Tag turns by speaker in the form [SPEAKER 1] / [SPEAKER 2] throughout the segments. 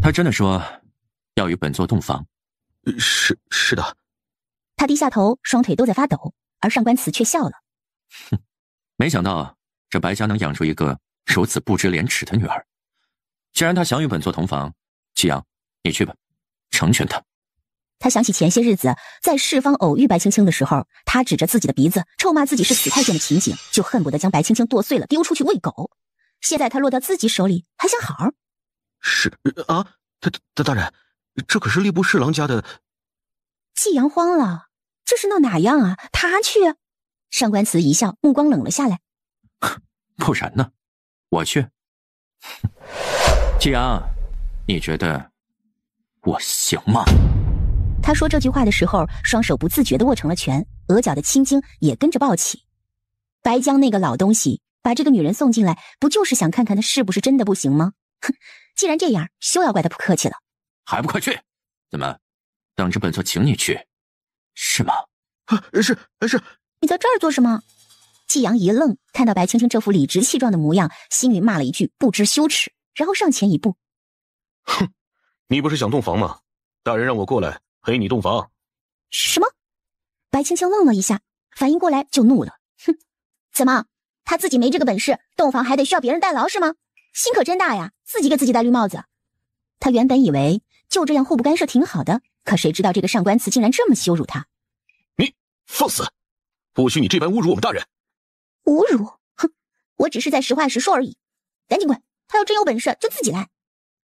[SPEAKER 1] 他真的说要与本座洞房？
[SPEAKER 2] 是的。
[SPEAKER 3] 他低下头，双腿都在发抖，而上官慈却笑了。
[SPEAKER 1] 哼，没想到这白家能养出一个如此不知廉耻的女儿。既然他想与本座同房，季阳，你去吧，成全他。
[SPEAKER 3] 他想起前些日子在市方偶遇白青青的时候，他指着自己的鼻子臭骂自己是死太监的情景，就恨不得将白青青剁碎了丢出去喂狗。现在他落到自己手里，还想好？
[SPEAKER 2] 是啊，大人，这可是吏部侍郎家的。
[SPEAKER 3] 季阳慌了，这是闹哪样啊？他去？上官慈一笑，目光冷了下来。
[SPEAKER 1] 不然呢？我去。季阳，你觉得我行吗？
[SPEAKER 3] 他说这句话的时候，双手不自觉地握成了拳，额角的青筋也跟着暴起。白江那个老东西把这个女人送进来，不就是想看看她是不是真的不行吗？哼，既然这样，休要怪他不客气了。
[SPEAKER 1] 还不快去？怎么，等着本座请你去，是吗？
[SPEAKER 2] 是。
[SPEAKER 3] 你在这儿做什么？季阳一愣，看到白青青这副理直气壮的模样，心里骂了一句不知羞耻，然后上前一步。
[SPEAKER 2] 哼，你不是想洞房吗？大人让我过来陪你洞房。
[SPEAKER 3] 什么？白青青愣了一下，反应过来就怒了。哼，怎么，他自己没这个本事，洞房还得需要别人代劳是吗？心可真大呀，自己给自己戴绿帽子。他原本以为就这样互不干涉挺好的，可谁知道这个上官慈竟然这么羞辱他。
[SPEAKER 2] 你放肆！不许你这般侮辱我们大人！
[SPEAKER 3] 侮辱？哼，我只是在实话实说而已。赶紧滚，他要真有本事就自己来。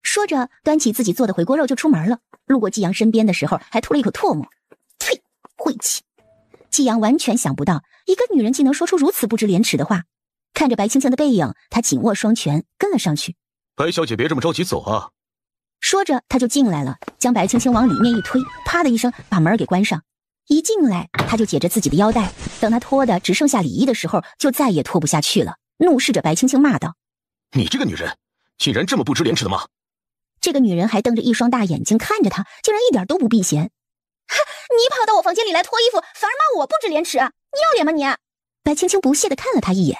[SPEAKER 3] 说着端起自己做的回锅肉就出门了，路过季阳身边的时候还吐了一口唾沫。呸，晦气！季阳完全想不到一个女人竟能说出如此不知廉耻的话。看着白青青的背影，他紧握双拳跟了上去。
[SPEAKER 2] 白小姐别这么着急走啊。
[SPEAKER 3] 说着他就进来了，将白青青往里面一推，啪的一声把门给关上。一进来他就解着自己的腰带，等他脱的只剩下里衣的时候，就再也脱不下去了，怒视着白青青骂道：
[SPEAKER 2] 你这个女人竟然这么不知廉耻的吗？
[SPEAKER 3] 这个女人还瞪着一双大眼睛看着他，竟然一点都不避嫌。哈，你跑到我房间里来脱衣服，反而骂我不知廉耻，你要脸吗你？白青青不屑地看了他一眼。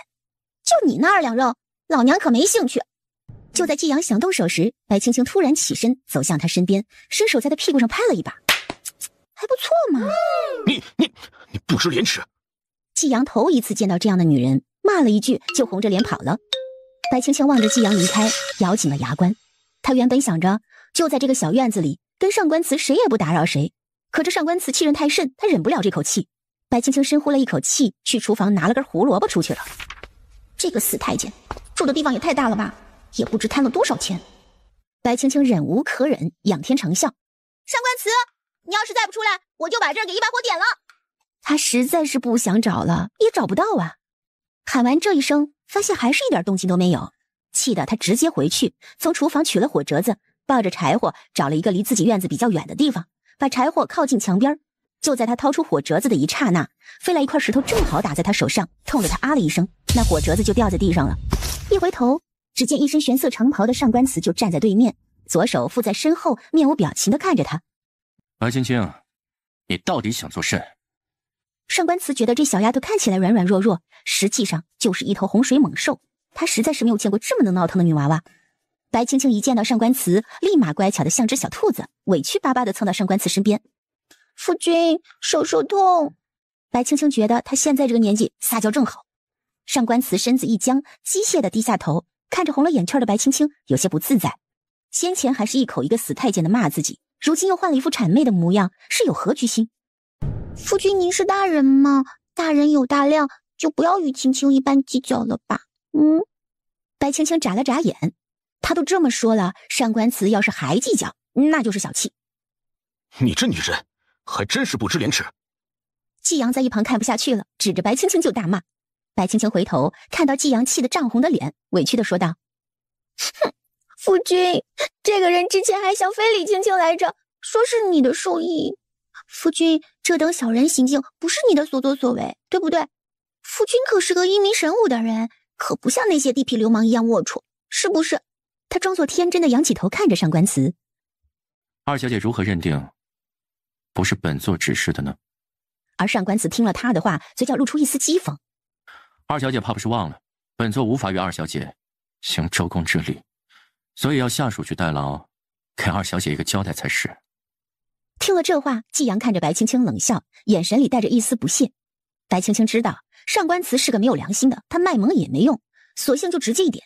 [SPEAKER 3] 就你那2两肉，老娘可没兴趣。就在季阳想动手时，白青青突然起身走向他身边，伸手在他屁股上拍了一把。还不错嘛。
[SPEAKER 2] 你不知廉耻。
[SPEAKER 3] 季阳头一次见到这样的女人，骂了一句就红着脸跑了。白青青望着季阳离开，咬紧了牙关。他原本想着就在这个小院子里跟上官慈谁也不打扰谁，可这上官慈欺人太甚，他忍不了这口气。白青青深呼了一口气，去厨房拿了根胡萝卜出去了。这个死太监住的地方也太大了吧，也不知贪了多少钱。白青青忍无可忍，仰天长啸：上官慈，你要是再不出来，我就把这儿给一把火点了。他实在是不想找了，也找不到啊。喊完这一声，发现还是一点动静都没有，气得他直接回去，从厨房取了火折子，抱着柴火找了一个离自己院子比较远的地方，把柴火靠近墙边。就在他掏出火折子的一刹那，飞来一块石头正好打在他手上，痛得他啊了一声，那火折子就掉在地上了。一回头，只见一身玄色长袍的上官慈就站在对面，左手附在身后，面无表情地看着他。
[SPEAKER 1] 白青青，你到底想做甚？
[SPEAKER 3] 上官慈觉得这小丫头看起来软软弱弱，实际上就是一头洪水猛兽，她实在是没有见过这么能闹腾的女娃娃。白青青一见到上官慈，立马乖巧的像只小兔子，委屈巴巴的蹭到上官慈身边。夫君，手痛。白青青觉得她现在这个年纪撒娇正好。上官慈身子一僵，机械的低下头，看着红了眼圈的白青青，有些不自在。先前还是一口一个死太监的骂自己，如今又换了一副谄媚的模样，是有何居心？夫君您是大人吗？大人有大量，就不要与青青一般计较了吧。白青青眨了眨眼，她都这么说了，上官慈要是还计较，那就是小气。
[SPEAKER 2] 你这女人还真是不知廉耻。
[SPEAKER 3] 季阳在一旁看不下去了，指着白青青就大骂。白青青回头看到季阳气得涨红的脸，委屈地说道：哼，夫君，这个人之前还想非礼青青来着，说是你的授意。夫君，这等小人行径不是你的所作所为，对不对？夫君可是个英明神武的人，可不像那些地痞流氓一样龌龊，是不是？他装作天真的仰起头看着上官慈。
[SPEAKER 1] 二小姐如何认定不是本座指示的呢？
[SPEAKER 3] 而上官慈听了他的话，嘴角露出一丝讥讽。
[SPEAKER 1] 二小姐怕不是忘了，本座无法与二小姐行周公之礼，所以要下属去代劳，给二小姐一个交代才是。
[SPEAKER 3] 听了这话，季阳看着白青青冷笑，眼神里带着一丝不屑。白青青知道上官慈是个没有良心的，他卖萌也没用，索性就直接一点。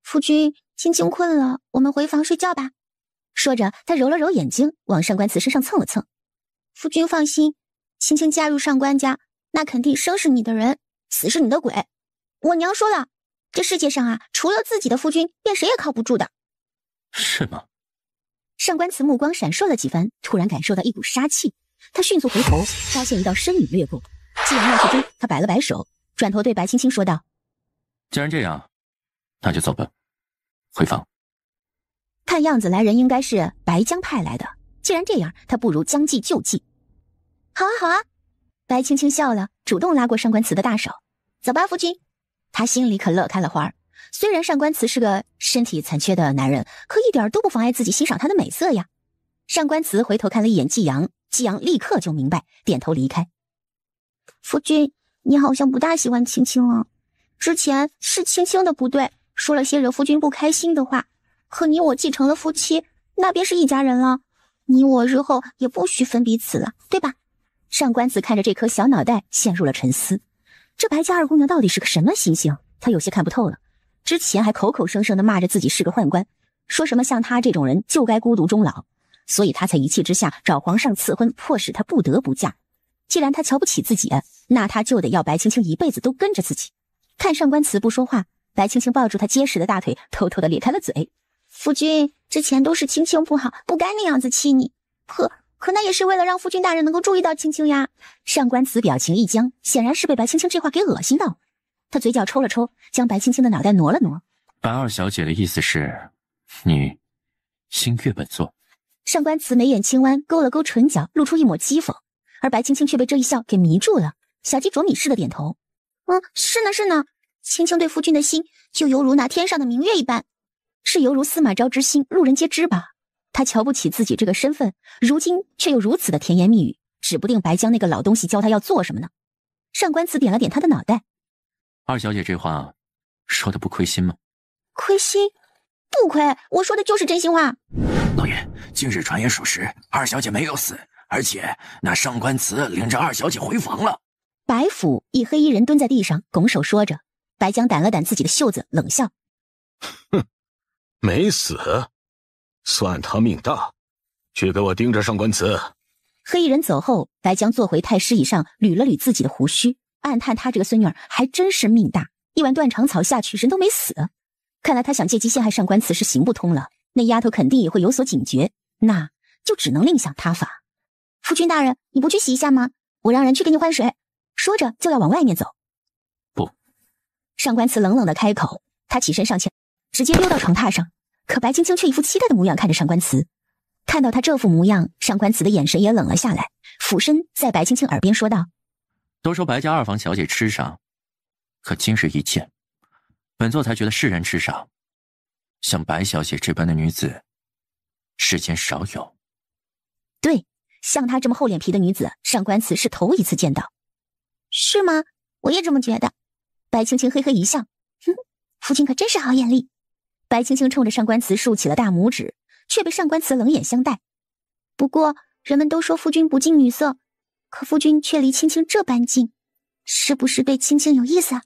[SPEAKER 3] 夫君，青青困了，我们回房睡觉吧。说着，他揉了揉眼睛，往上官慈身上蹭了蹭。夫君放心，青青嫁入上官家，那肯定生是你的人，死是你的鬼。我娘说了，这世界上啊，除了自己的夫君，便谁也靠不住的。
[SPEAKER 1] 是吗？
[SPEAKER 3] 上官慈目光闪烁了几番，突然感受到一股杀气，他迅速回头，发现一道身影掠过。季阳要去追，他摆了摆手，转头对白青青说道：
[SPEAKER 1] 既然这样，那就走吧，回房。
[SPEAKER 3] 看样子来人应该是白江派来的，既然这样，他不如将计就计。好啊好啊，白青青笑了，主动拉过上官慈的大手。走吧夫君。他心里可乐开了花。虽然上官慈是个身体残缺的男人，可一点都不妨碍自己欣赏他的美色呀。上官慈回头看了一眼季阳，季阳立刻就明白，点头离开。夫君，你好像不大喜欢青青啊。之前是青青的不对，说了些惹夫君不开心的话，可你我继承了夫妻，那便是一家人了。你我日后也不许分彼此了，对吧？上官子看着这颗小脑袋陷入了沉思。这白家二姑娘到底是个什么心性？他有些看不透了。之前还口口声声的骂着自己是个宦官，说什么像他这种人就该孤独终老，所以他才一气之下找皇上赐婚，迫使他不得不嫁。既然他瞧不起自己，那他就得要白青青一辈子都跟着自己。看上官慈不说话，白青青抱住他结实的大腿，偷偷的咧开了嘴。夫君，之前都是青青不好，不该那样子气你。可那也是为了让夫君大人能够注意到青青呀。上官慈表情一僵，显然是被白青青这话给恶心到。他嘴角抽了抽，将白青青的脑袋挪了挪。
[SPEAKER 1] 白二小姐的意思是，你心悦本座。
[SPEAKER 3] 上官慈眉眼轻弯，勾了勾唇角，露出一抹讥讽，而白青青却被这一笑给迷住了，小鸡啄米似的点头。是呢是呢，青青对夫君的心就犹如那天上的明月一般，是犹如司马昭之心，路人皆知吧。他瞧不起自己这个身份，如今却又如此的甜言蜜语，指不定白江那个老东西教他要做什么呢。上官慈点了点他的脑袋。
[SPEAKER 1] 二小姐这话说的不亏心吗？
[SPEAKER 3] 亏心？不亏，我说的就是真心话。
[SPEAKER 4] 老爷，今日传言属实，二小姐没有死，而且那上官慈领着二小姐回房了。
[SPEAKER 3] 白府一黑衣人蹲在地上，拱手说着。白江掸了掸自己的袖子，冷笑：
[SPEAKER 2] 哼，没死，算他命大。去给我盯着上官慈。
[SPEAKER 3] 黑衣人走后，白江坐回太师椅上，捋了捋自己的胡须，暗叹他这个孙女儿还真是命大，一碗断肠草下去人都没死。看来他想借机陷害上官慈是行不通了，那丫头肯定也会有所警觉，那就只能另想他法。夫君大人，你不去洗一下吗？我让人去给你换水。说着就要往外面走。
[SPEAKER 1] 不。
[SPEAKER 3] 上官慈冷冷的开口，他起身上前，直接溜到床榻上。可白青青却一副期待的模样看着上官慈。看到他这副模样，上官慈的眼神也冷了下来，俯身在白青青耳边说道：
[SPEAKER 1] 都说白家二房小姐痴傻，可今日一见，本座才觉得世人痴傻，像白小姐这般的女子世间少有。
[SPEAKER 3] 对，像她这么厚脸皮的女子，上官慈是头一次见到。是吗？我也这么觉得。白青青嘿嘿一笑，哼，夫君可真是好眼力。白青青冲着上官慈竖起了大拇指，却被上官慈冷眼相待。不过人们都说夫君不近女色，可夫君却离青青这般近，是不是对青青有意思啊？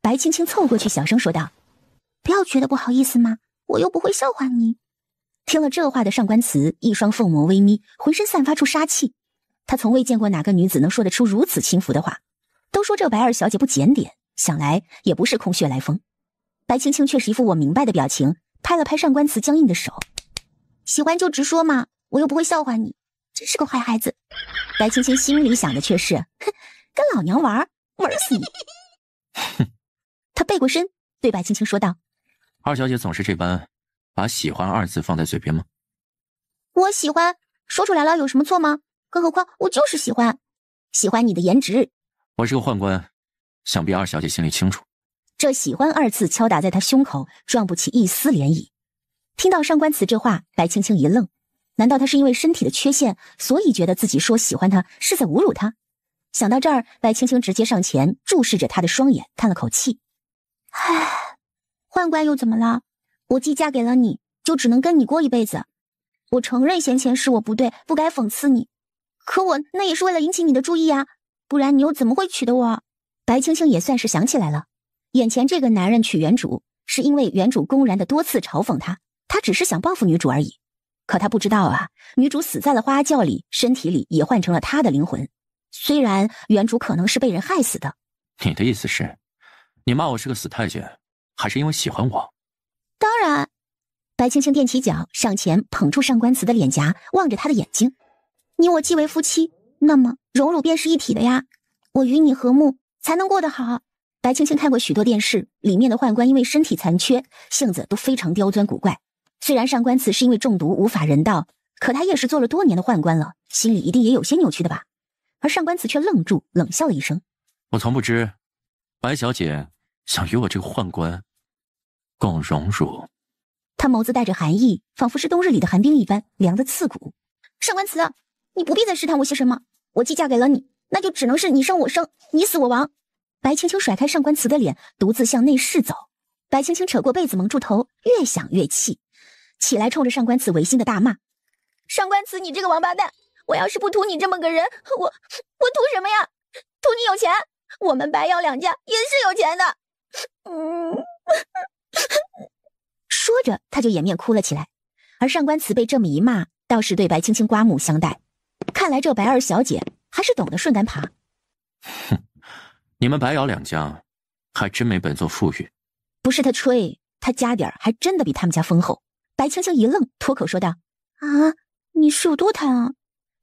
[SPEAKER 3] 白青青凑过去小声说道：不要觉得不好意思嘛，我又不会笑话你。听了这话的上官慈一双凤眸微眯，浑身散发出杀气。他从未见过哪个女子能说得出如此轻浮的话。都说这白二小姐不检点，想来也不是空穴来风。白青青却是一副我明白的表情，拍了拍上官慈僵硬的手：喜欢就直说嘛，我又不会笑话你，真是个坏孩子。白青青心里想的却是：哼，跟老娘玩死你。
[SPEAKER 1] 哼。
[SPEAKER 3] 他背过身对白青青说道：
[SPEAKER 1] 二小姐总是这般把喜欢二字放在嘴边吗？
[SPEAKER 3] 我喜欢，说出来了有什么错吗？更何况我就是喜欢你的颜值。
[SPEAKER 1] 我是个宦官，想必二小姐心里清楚。
[SPEAKER 3] 这喜欢二字敲打在他胸口，撞不起一丝涟漪。听到上官慈这话，白青青一愣，难道他是因为身体的缺陷，所以觉得自己说喜欢他是在侮辱他？想到这儿，白青青直接上前注视着他的双眼，叹了口气：唉，宦官又怎么了？我既嫁给了你，就只能跟你过一辈子，我承认先前是我不对，不该讽刺你，可我那也是为了引起你的注意啊，不然你又怎么会娶的我？白青青也算是想起来了，眼前这个男人娶原主，是因为原主公然的多次嘲讽他，他只是想报复女主而已。可他不知道啊，女主死在了花轿里，身体里也换成了他的灵魂。虽然原主可能是被人害死的。
[SPEAKER 1] 你的意思是，你骂我是个死太监，还是因为喜欢我？
[SPEAKER 3] 当然。白青青踮起脚上前捧住上官慈的脸颊，望着他的眼睛。你我既为夫妻，那么荣辱便是一体的呀，我与你和睦才能过得好。白青青看过许多电视，里面的宦官因为身体残缺，性子都非常刁钻古怪。虽然上官慈是因为中毒无法人道，可他也是做了多年的宦官了，心里一定也有些扭曲的吧。而上官慈却愣住，冷笑了一声。
[SPEAKER 1] 我从不知白小姐想与我这个宦官共荣辱。
[SPEAKER 3] 他眸子带着寒意，仿佛是冬日里的寒冰一般，凉得刺骨。上官慈，你不必再试探我些什么，我既嫁给了你，那就只能是你生我生，你死我亡。白青青甩开上官慈的脸，独自向内室走。白青青扯过被子蒙住头，越想越气，起来冲着上官慈违心的大骂：上官慈，你这个王八蛋，我要是不图你这么个人，我图什么呀？图你有钱，我们白姚两家也是有钱的。说着他就掩面哭了起来。而上官慈被这么一骂，倒是对白青青刮目相待，看来这白二小姐还是懂得顺杆爬。
[SPEAKER 1] 哼，你们白姚两家还真没本座富裕。
[SPEAKER 3] 不是他吹，他家底儿还真的比他们家丰厚。白青青一愣，脱口说道：啊，你是有多贪啊？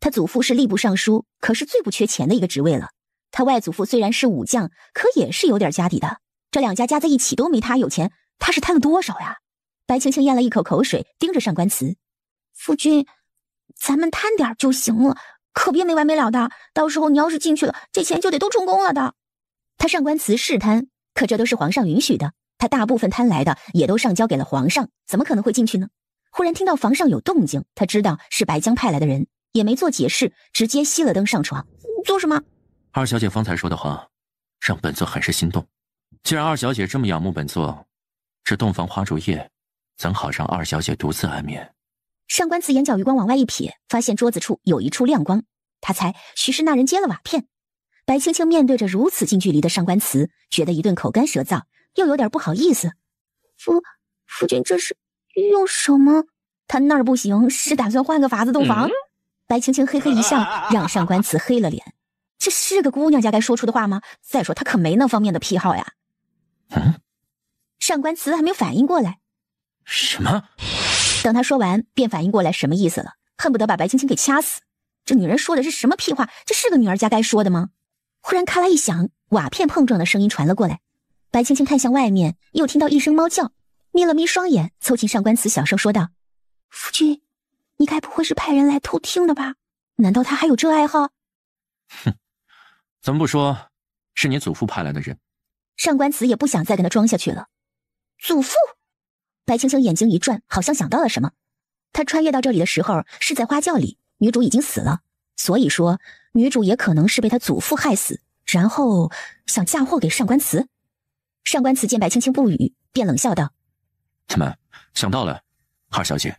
[SPEAKER 3] 他祖父是吏部尚书，可是最不缺钱的一个职位了。他外祖父虽然是武将，可也是有点家底的。这两家加在一起都没他有钱，他是贪了多少呀？白青青咽了一口口水，盯着上官慈：夫君，咱们贪点就行了，可别没完没了的，到时候你要是进去了，这钱就得都充公了的。他上官慈是贪，可这都是皇上允许的，他大部分贪来的也都上交给了皇上，怎么可能会进去呢？忽然听到房上有动静，他知道是白江派来的人，也没做解释，直接熄了灯上床。做什么？
[SPEAKER 1] 二小姐方才说的话让本座很是心动。既然二小姐这么仰慕本座，这洞房花烛夜怎好让二小姐独自安眠？
[SPEAKER 3] 上官慈眼角余光往外一瞥，发现桌子处有一处亮光，他猜许是那人接了瓦片。白青青面对着如此近距离的上官慈，觉得一顿口干舌燥，又有点不好意思。夫君这是用什么？他那儿不行，是打算换个法子洞房？白青青嘿嘿一笑，让上官慈黑了脸。这是个姑娘家该说出的话吗？再说他可没那方面的癖好呀。上官慈还没有反应过来。
[SPEAKER 1] 什么？
[SPEAKER 3] 等他说完，便反应过来什么意思了，恨不得把白青青给掐死。这女人说的是什么屁话？这是个女儿家该说的吗？忽然咔啦一响，瓦片碰撞的声音传了过来。白青青看向外面，又听到一声猫叫，眯了眯双眼，凑近上官慈小声说道：夫君，你该不会是派人来偷听的吧？难道他还有这爱好？
[SPEAKER 1] 哼，怎么不说是你祖父派来的人？
[SPEAKER 3] 上官慈也不想再跟他装下去了。祖父？白青青眼睛一转，好像想到了什么。他穿越到这里的时候是在花轿里，女主已经死了，所以说女主也可能是被他祖父害死，然后想嫁祸给上官慈。上官慈见白青青不语，便冷笑道：
[SPEAKER 1] 怎么想到了？二小姐，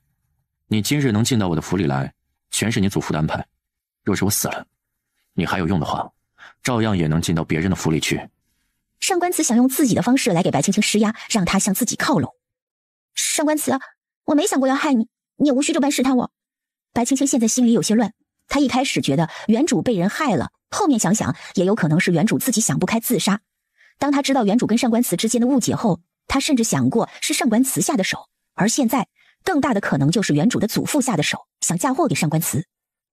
[SPEAKER 1] 你今日能进到我的府里来，全是你祖父的安排。若是我死了，你还有用的话，照样也能进到别人的府里去。
[SPEAKER 3] 上官慈想用自己的方式来给白青青施压，让她向自己靠拢。上官慈，我没想过要害你，你也无需这般试探我。白青青现在心里有些乱，她一开始觉得原主被人害了，后面想想也有可能是原主自己想不开自杀。当她知道原主跟上官慈之间的误解后，她甚至想过是上官慈下的手，而现在更大的可能就是原主的祖父下的手，想嫁祸给上官慈。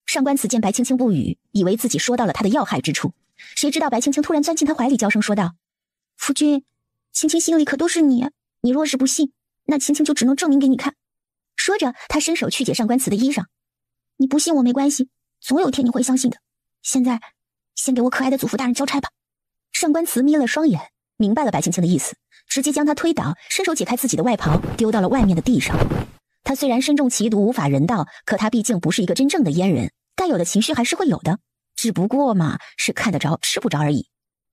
[SPEAKER 3] 上官慈见白青青不语，以为自己说到了她的要害之处，谁知道白青青突然钻进他怀里，娇声说道：夫君，青青心里可都是你，你若是不信，那青青就只能证明给你看。说着，他伸手去解上官慈的衣裳。你不信我没关系，总有一天你会相信的。现在，先给我可爱的祖父大人交差吧。上官慈眯了双眼，明白了白青青的意思，直接将她推倒，伸手解开自己的外袍，丢到了外面的地上。他虽然身中奇毒无法人道，可他毕竟不是一个真正的阉人，该有的情绪还是会有的，只不过嘛，是看得着吃不着而已。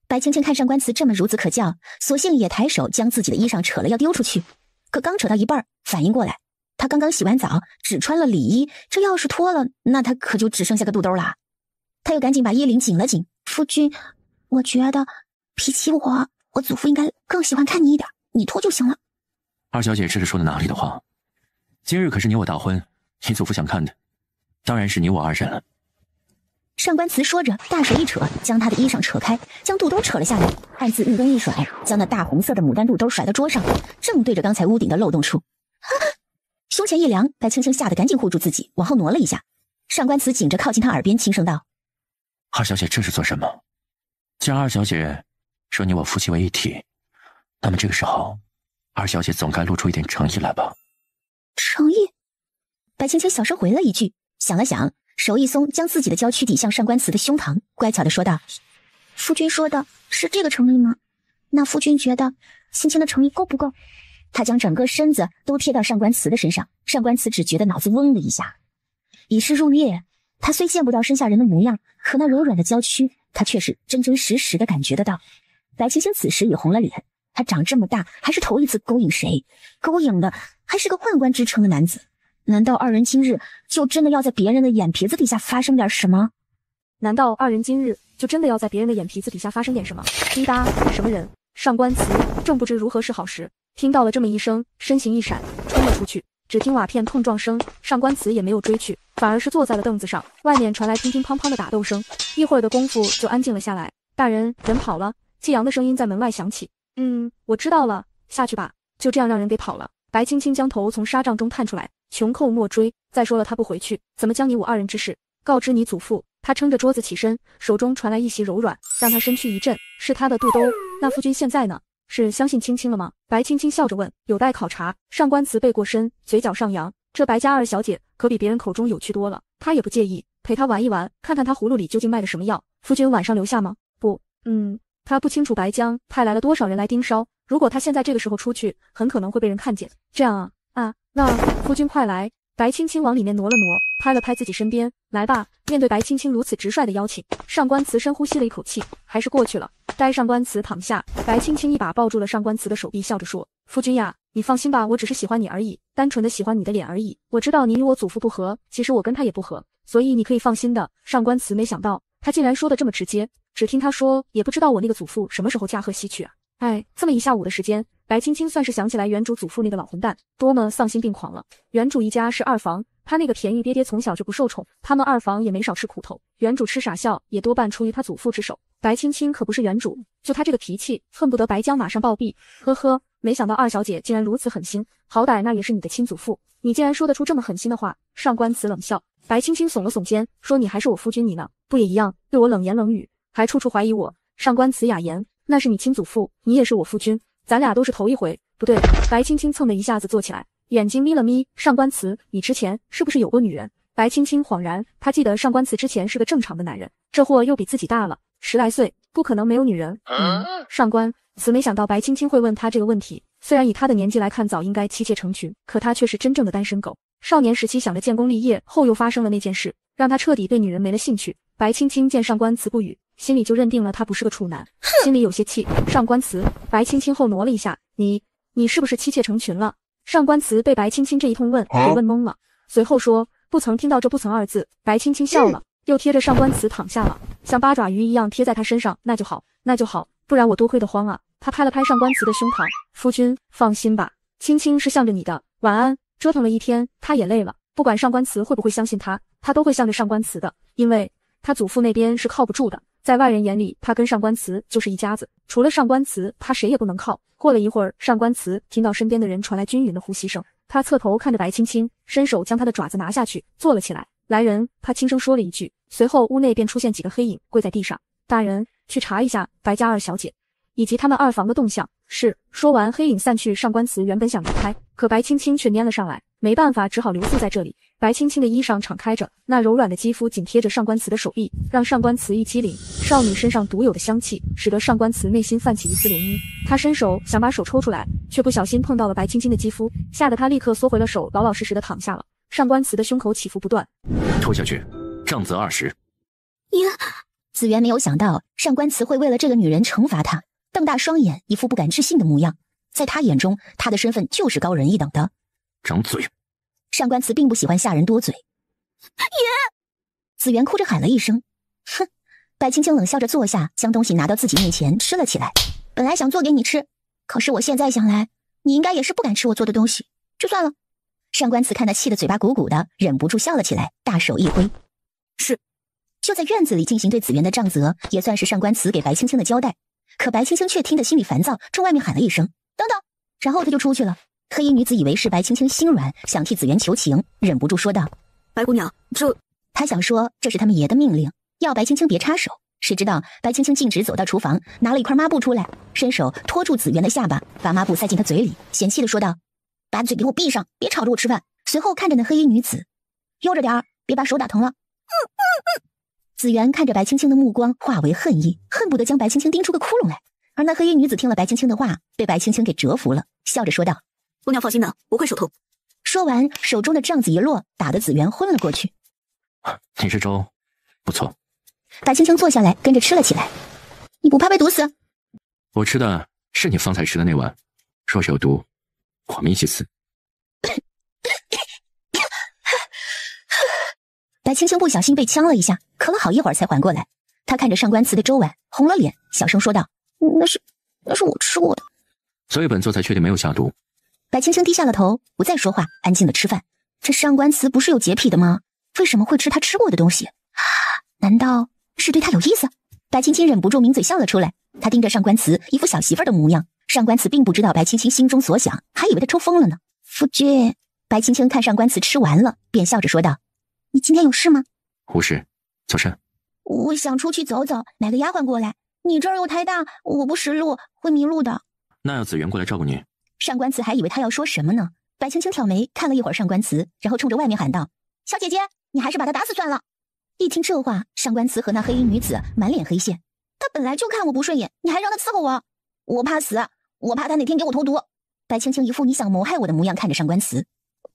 [SPEAKER 3] 白青青看上官慈这么孺子可教，索性也抬手将自己的衣裳扯了要丢出去，可刚扯到一半，反应过来，他刚刚洗完澡，只穿了里衣，这要是脱了，那他可就只剩下个肚兜了。他又赶紧把衣领紧了紧。夫君，我觉得比起我祖父应该更喜欢看你一点，你脱就行了。
[SPEAKER 1] 二小姐这是说的哪里的话？今日可是你我大婚，你祖父想看的，当然是你我二人了。
[SPEAKER 3] 上官慈说着，大手一扯，将他的衣裳扯开，将肚兜扯了下来，暗自一蹬一甩，将那大红色的牡丹肚兜甩到桌上，正对着刚才屋顶的漏洞处。胸前一凉，白青青吓得赶紧护住自己，往后挪了一下。上官慈紧着靠近他耳边轻声道：
[SPEAKER 1] 二小姐这是做什么？既然二小姐说你我夫妻为一体，那么这个时候二小姐总该露出一点诚意来吧。
[SPEAKER 3] 诚意？白青青小声回了一句，想了想，手一松，将自己的娇躯抵向上官慈的胸膛，乖巧地说道：夫君说的是这个诚意吗？那夫君觉得青青的诚意够不够？他将整个身子都贴到上官慈的身上，上官慈只觉得脑子嗡的一下。已是入夜，他虽见不到身下人的模样，可那柔软的娇躯，他却是真真实实的感觉得到。白青青此时也红了脸，他长这么大还是头一次勾引谁，勾引的还是个宦官之称的男子。难道二人今日就真的要在别人的眼皮子底下发生点什么？
[SPEAKER 5] 难道二人今日就真的要在别人的眼皮子底下发生点什么？滴答，什么人？上官慈正不知如何是好时，听到了这么一声，身形一闪，冲了出去。只听瓦片碰撞声，上官慈也没有追去，反而是坐在了凳子上。外面传来乒乒乓乓的打斗声，一会儿的功夫就安静了下来。大人，人跑了。季阳的声音在门外响起。我知道了，下去吧。就这样让人给跑了。白青青将头从纱帐中探出来，穷寇莫追。再说了，他不回去，怎么将你我二人之事告知你祖父？他撑着桌子起身，手中传来一袭柔软，让他身躯一震，是他的肚兜。那夫君现在呢？是相信青青了吗？白青青笑着问。有待考察。上官慈背过身，嘴角上扬。这白家二小姐可比别人口中有趣多了，他也不介意陪她玩一玩，看看她葫芦里究竟卖的什么药。夫君晚上留下吗？不，他不清楚白江派来了多少人来盯梢，如果他现在这个时候出去，很可能会被人看见。这样啊，那夫君快来。白青青往里面挪了挪，拍了拍自己身边，来吧。面对白青青如此直率的邀请，上官慈深呼吸了一口气，还是过去了。待上官慈躺下，白青青一把抱住了上官慈的手臂，笑着说：夫君呀，你放心吧，我只是喜欢你而已，单纯的喜欢你的脸而已。我知道你与我祖父不和，其实我跟他也不和，所以你可以放心的。上官慈没想到他竟然说的这么直接，只听他说，也不知道我那个祖父什么时候驾鹤西去啊。这么一下午的时间，白青青算是想起来原主祖父那个老混蛋多么丧心病狂了。原主一家是二房，他那个便宜爹爹从小就不受宠，他们二房也没少吃苦头，原主吃傻笑也多半出于他祖父之手。白青青可不是原主，就他这个脾气，恨不得白江马上暴毙。呵呵，没想到二小姐竟然如此狠心，好歹那也是你的亲祖父，你竟然说得出这么狠心的话。上官慈冷笑。白青青耸了耸肩，说你还是我夫君，你呢？不也一样，对我冷言冷语，还处处怀疑我。上官慈哑言，那是你亲祖父，你也是我夫君，咱俩都是头一回。不对。白青青蹭的一下子坐起来，眼睛眯了眯。上官慈，你之前是不是有过女人？白青青恍然，她记得上官慈之前是个正常的男人，这货又比自己大了10来岁，不可能没有女人。上官慈没想到白青青会问他这个问题，虽然以他的年纪来看早应该妻妾成群，可他却是真正的单身狗。少年时期想着建功立业，后又发生了那件事，让他彻底对女人没了兴趣。白青青见上官慈不语，心里就认定了他不是个处男，心里有些气。上官慈，白青青后挪了一下，你是不是妻妾成群了？上官慈被白青青这一通问给问懵了，随后说不曾听到这不曾二字。白青青笑了，又贴着上官慈躺下了，像八爪鱼一样贴在他身上。那就好，那就好，不然我多亏得慌啊。他拍了拍上官慈的胸膛，夫君放心吧，青青是向着你的，晚安。折腾了一天，他也累了，不管上官慈会不会相信他都会向着上官慈的，因为他祖父那边是靠不住的，在外人眼里他跟上官慈就是一家子，除了上官慈他谁也不能靠。过了一会儿，上官慈听到身边的人传来均匀的呼吸声，他侧头看着白青青，伸手将他的爪子拿下去，坐了起来。来人，他轻声说了一句，随后屋内便出现几个黑影跪在地上。大人，去查一下白家二小姐以及他们二房的动向。是。说完黑影散去，上官慈原本想离开，可白青青却粘了上来，没办法，只好留宿在这里。白青青的衣裳敞开着，那柔软的肌肤紧贴着上官慈的手臂，让上官慈一激灵。少女身上独有的香气使得上官慈内心泛起一丝涟漪，他伸手想把手抽出来，却不小心碰到了白青青的肌肤，吓得他立刻缩回了手，老老实实的躺下了。上官慈的胸口起伏不断。
[SPEAKER 1] 拖下去，杖责20。
[SPEAKER 3] 子元没有想到上官慈会为了这个女人惩罚他，瞪大双眼，一副不敢置信的模样。在他眼中，他的身份就是高人一等的。
[SPEAKER 1] 掌嘴！
[SPEAKER 3] 上官慈并不喜欢下人多嘴。爷！紫园哭着喊了一声。哼！白青青冷笑着坐下，将东西拿到自己面前吃了起来。本来想做给你吃，可是我现在想来，你应该也是不敢吃我做的东西，就算了。上官慈看他气得嘴巴鼓鼓的，忍不住笑了起来，大手一挥。是。就在院子里进行对紫园的杖责，也算是上官慈给白青青的交代。可白青青却听得心里烦躁，冲外面喊了一声等等，然后他就出去了。黑衣女子以为是白青青心软，想替紫园求情，忍不住说道：白姑娘，他想说这是他们爷的命令，要白青青别插手。谁知道白青青径直走到厨房，拿了一块抹布出来，伸手托住紫园的下巴，把抹布塞进他嘴里，嫌弃地说道：把嘴给我闭上，别吵着我吃饭。随后看着那黑衣女子，悠着点儿，别把手打疼了。紫园看着白青青的目光化为恨意，恨不得将白青青盯出个窟窿来。而那黑衣女子听了白青青的话，被白青青给折服了，笑着说道：姑娘放心的，不会手痛。说完，手中的杖子一落，打得紫园昏了过去。
[SPEAKER 1] 你这粥不错。
[SPEAKER 3] 白青青坐下来，跟着吃了起来。你不怕被毒死？
[SPEAKER 1] 我吃的是你方才吃的那碗，若是有毒，我们一起死。白青青不小心被呛了一下，咳了好一会儿才缓过来。她看着上官慈的粥碗，红了脸，小声说道：那是我吃过的。所以本座才确定没有下毒。
[SPEAKER 3] 白青青低下了头，不再说话，安静的吃饭。这上官慈不是有洁癖的吗？为什么会吃他吃过的东西？难道是对他有意思？白青青忍不住抿嘴笑了出来。她盯着上官慈，一副小媳妇儿的模样。上官慈并不知道白青青心中所想，还以为她抽风了呢。夫君，白青青看上官慈吃完了，便笑着说道：你今天有事吗？
[SPEAKER 1] 无事，早晨。
[SPEAKER 3] 我想出去走走，买个丫鬟过来。你这儿又太大，我不识路，会迷路的。
[SPEAKER 1] 那要紫园过来照顾你。
[SPEAKER 3] 上官慈还以为他要说什么呢。白青青挑眉看了一会儿上官慈，然后冲着外面喊道：小姐姐，你还是把他打死算了。一听这话，上官慈和那黑衣女子满脸黑线。他本来就看我不顺眼，你还让他伺候我？我怕死，我怕他哪天给我投毒。白青青一副你想谋害我的模样看着上官慈，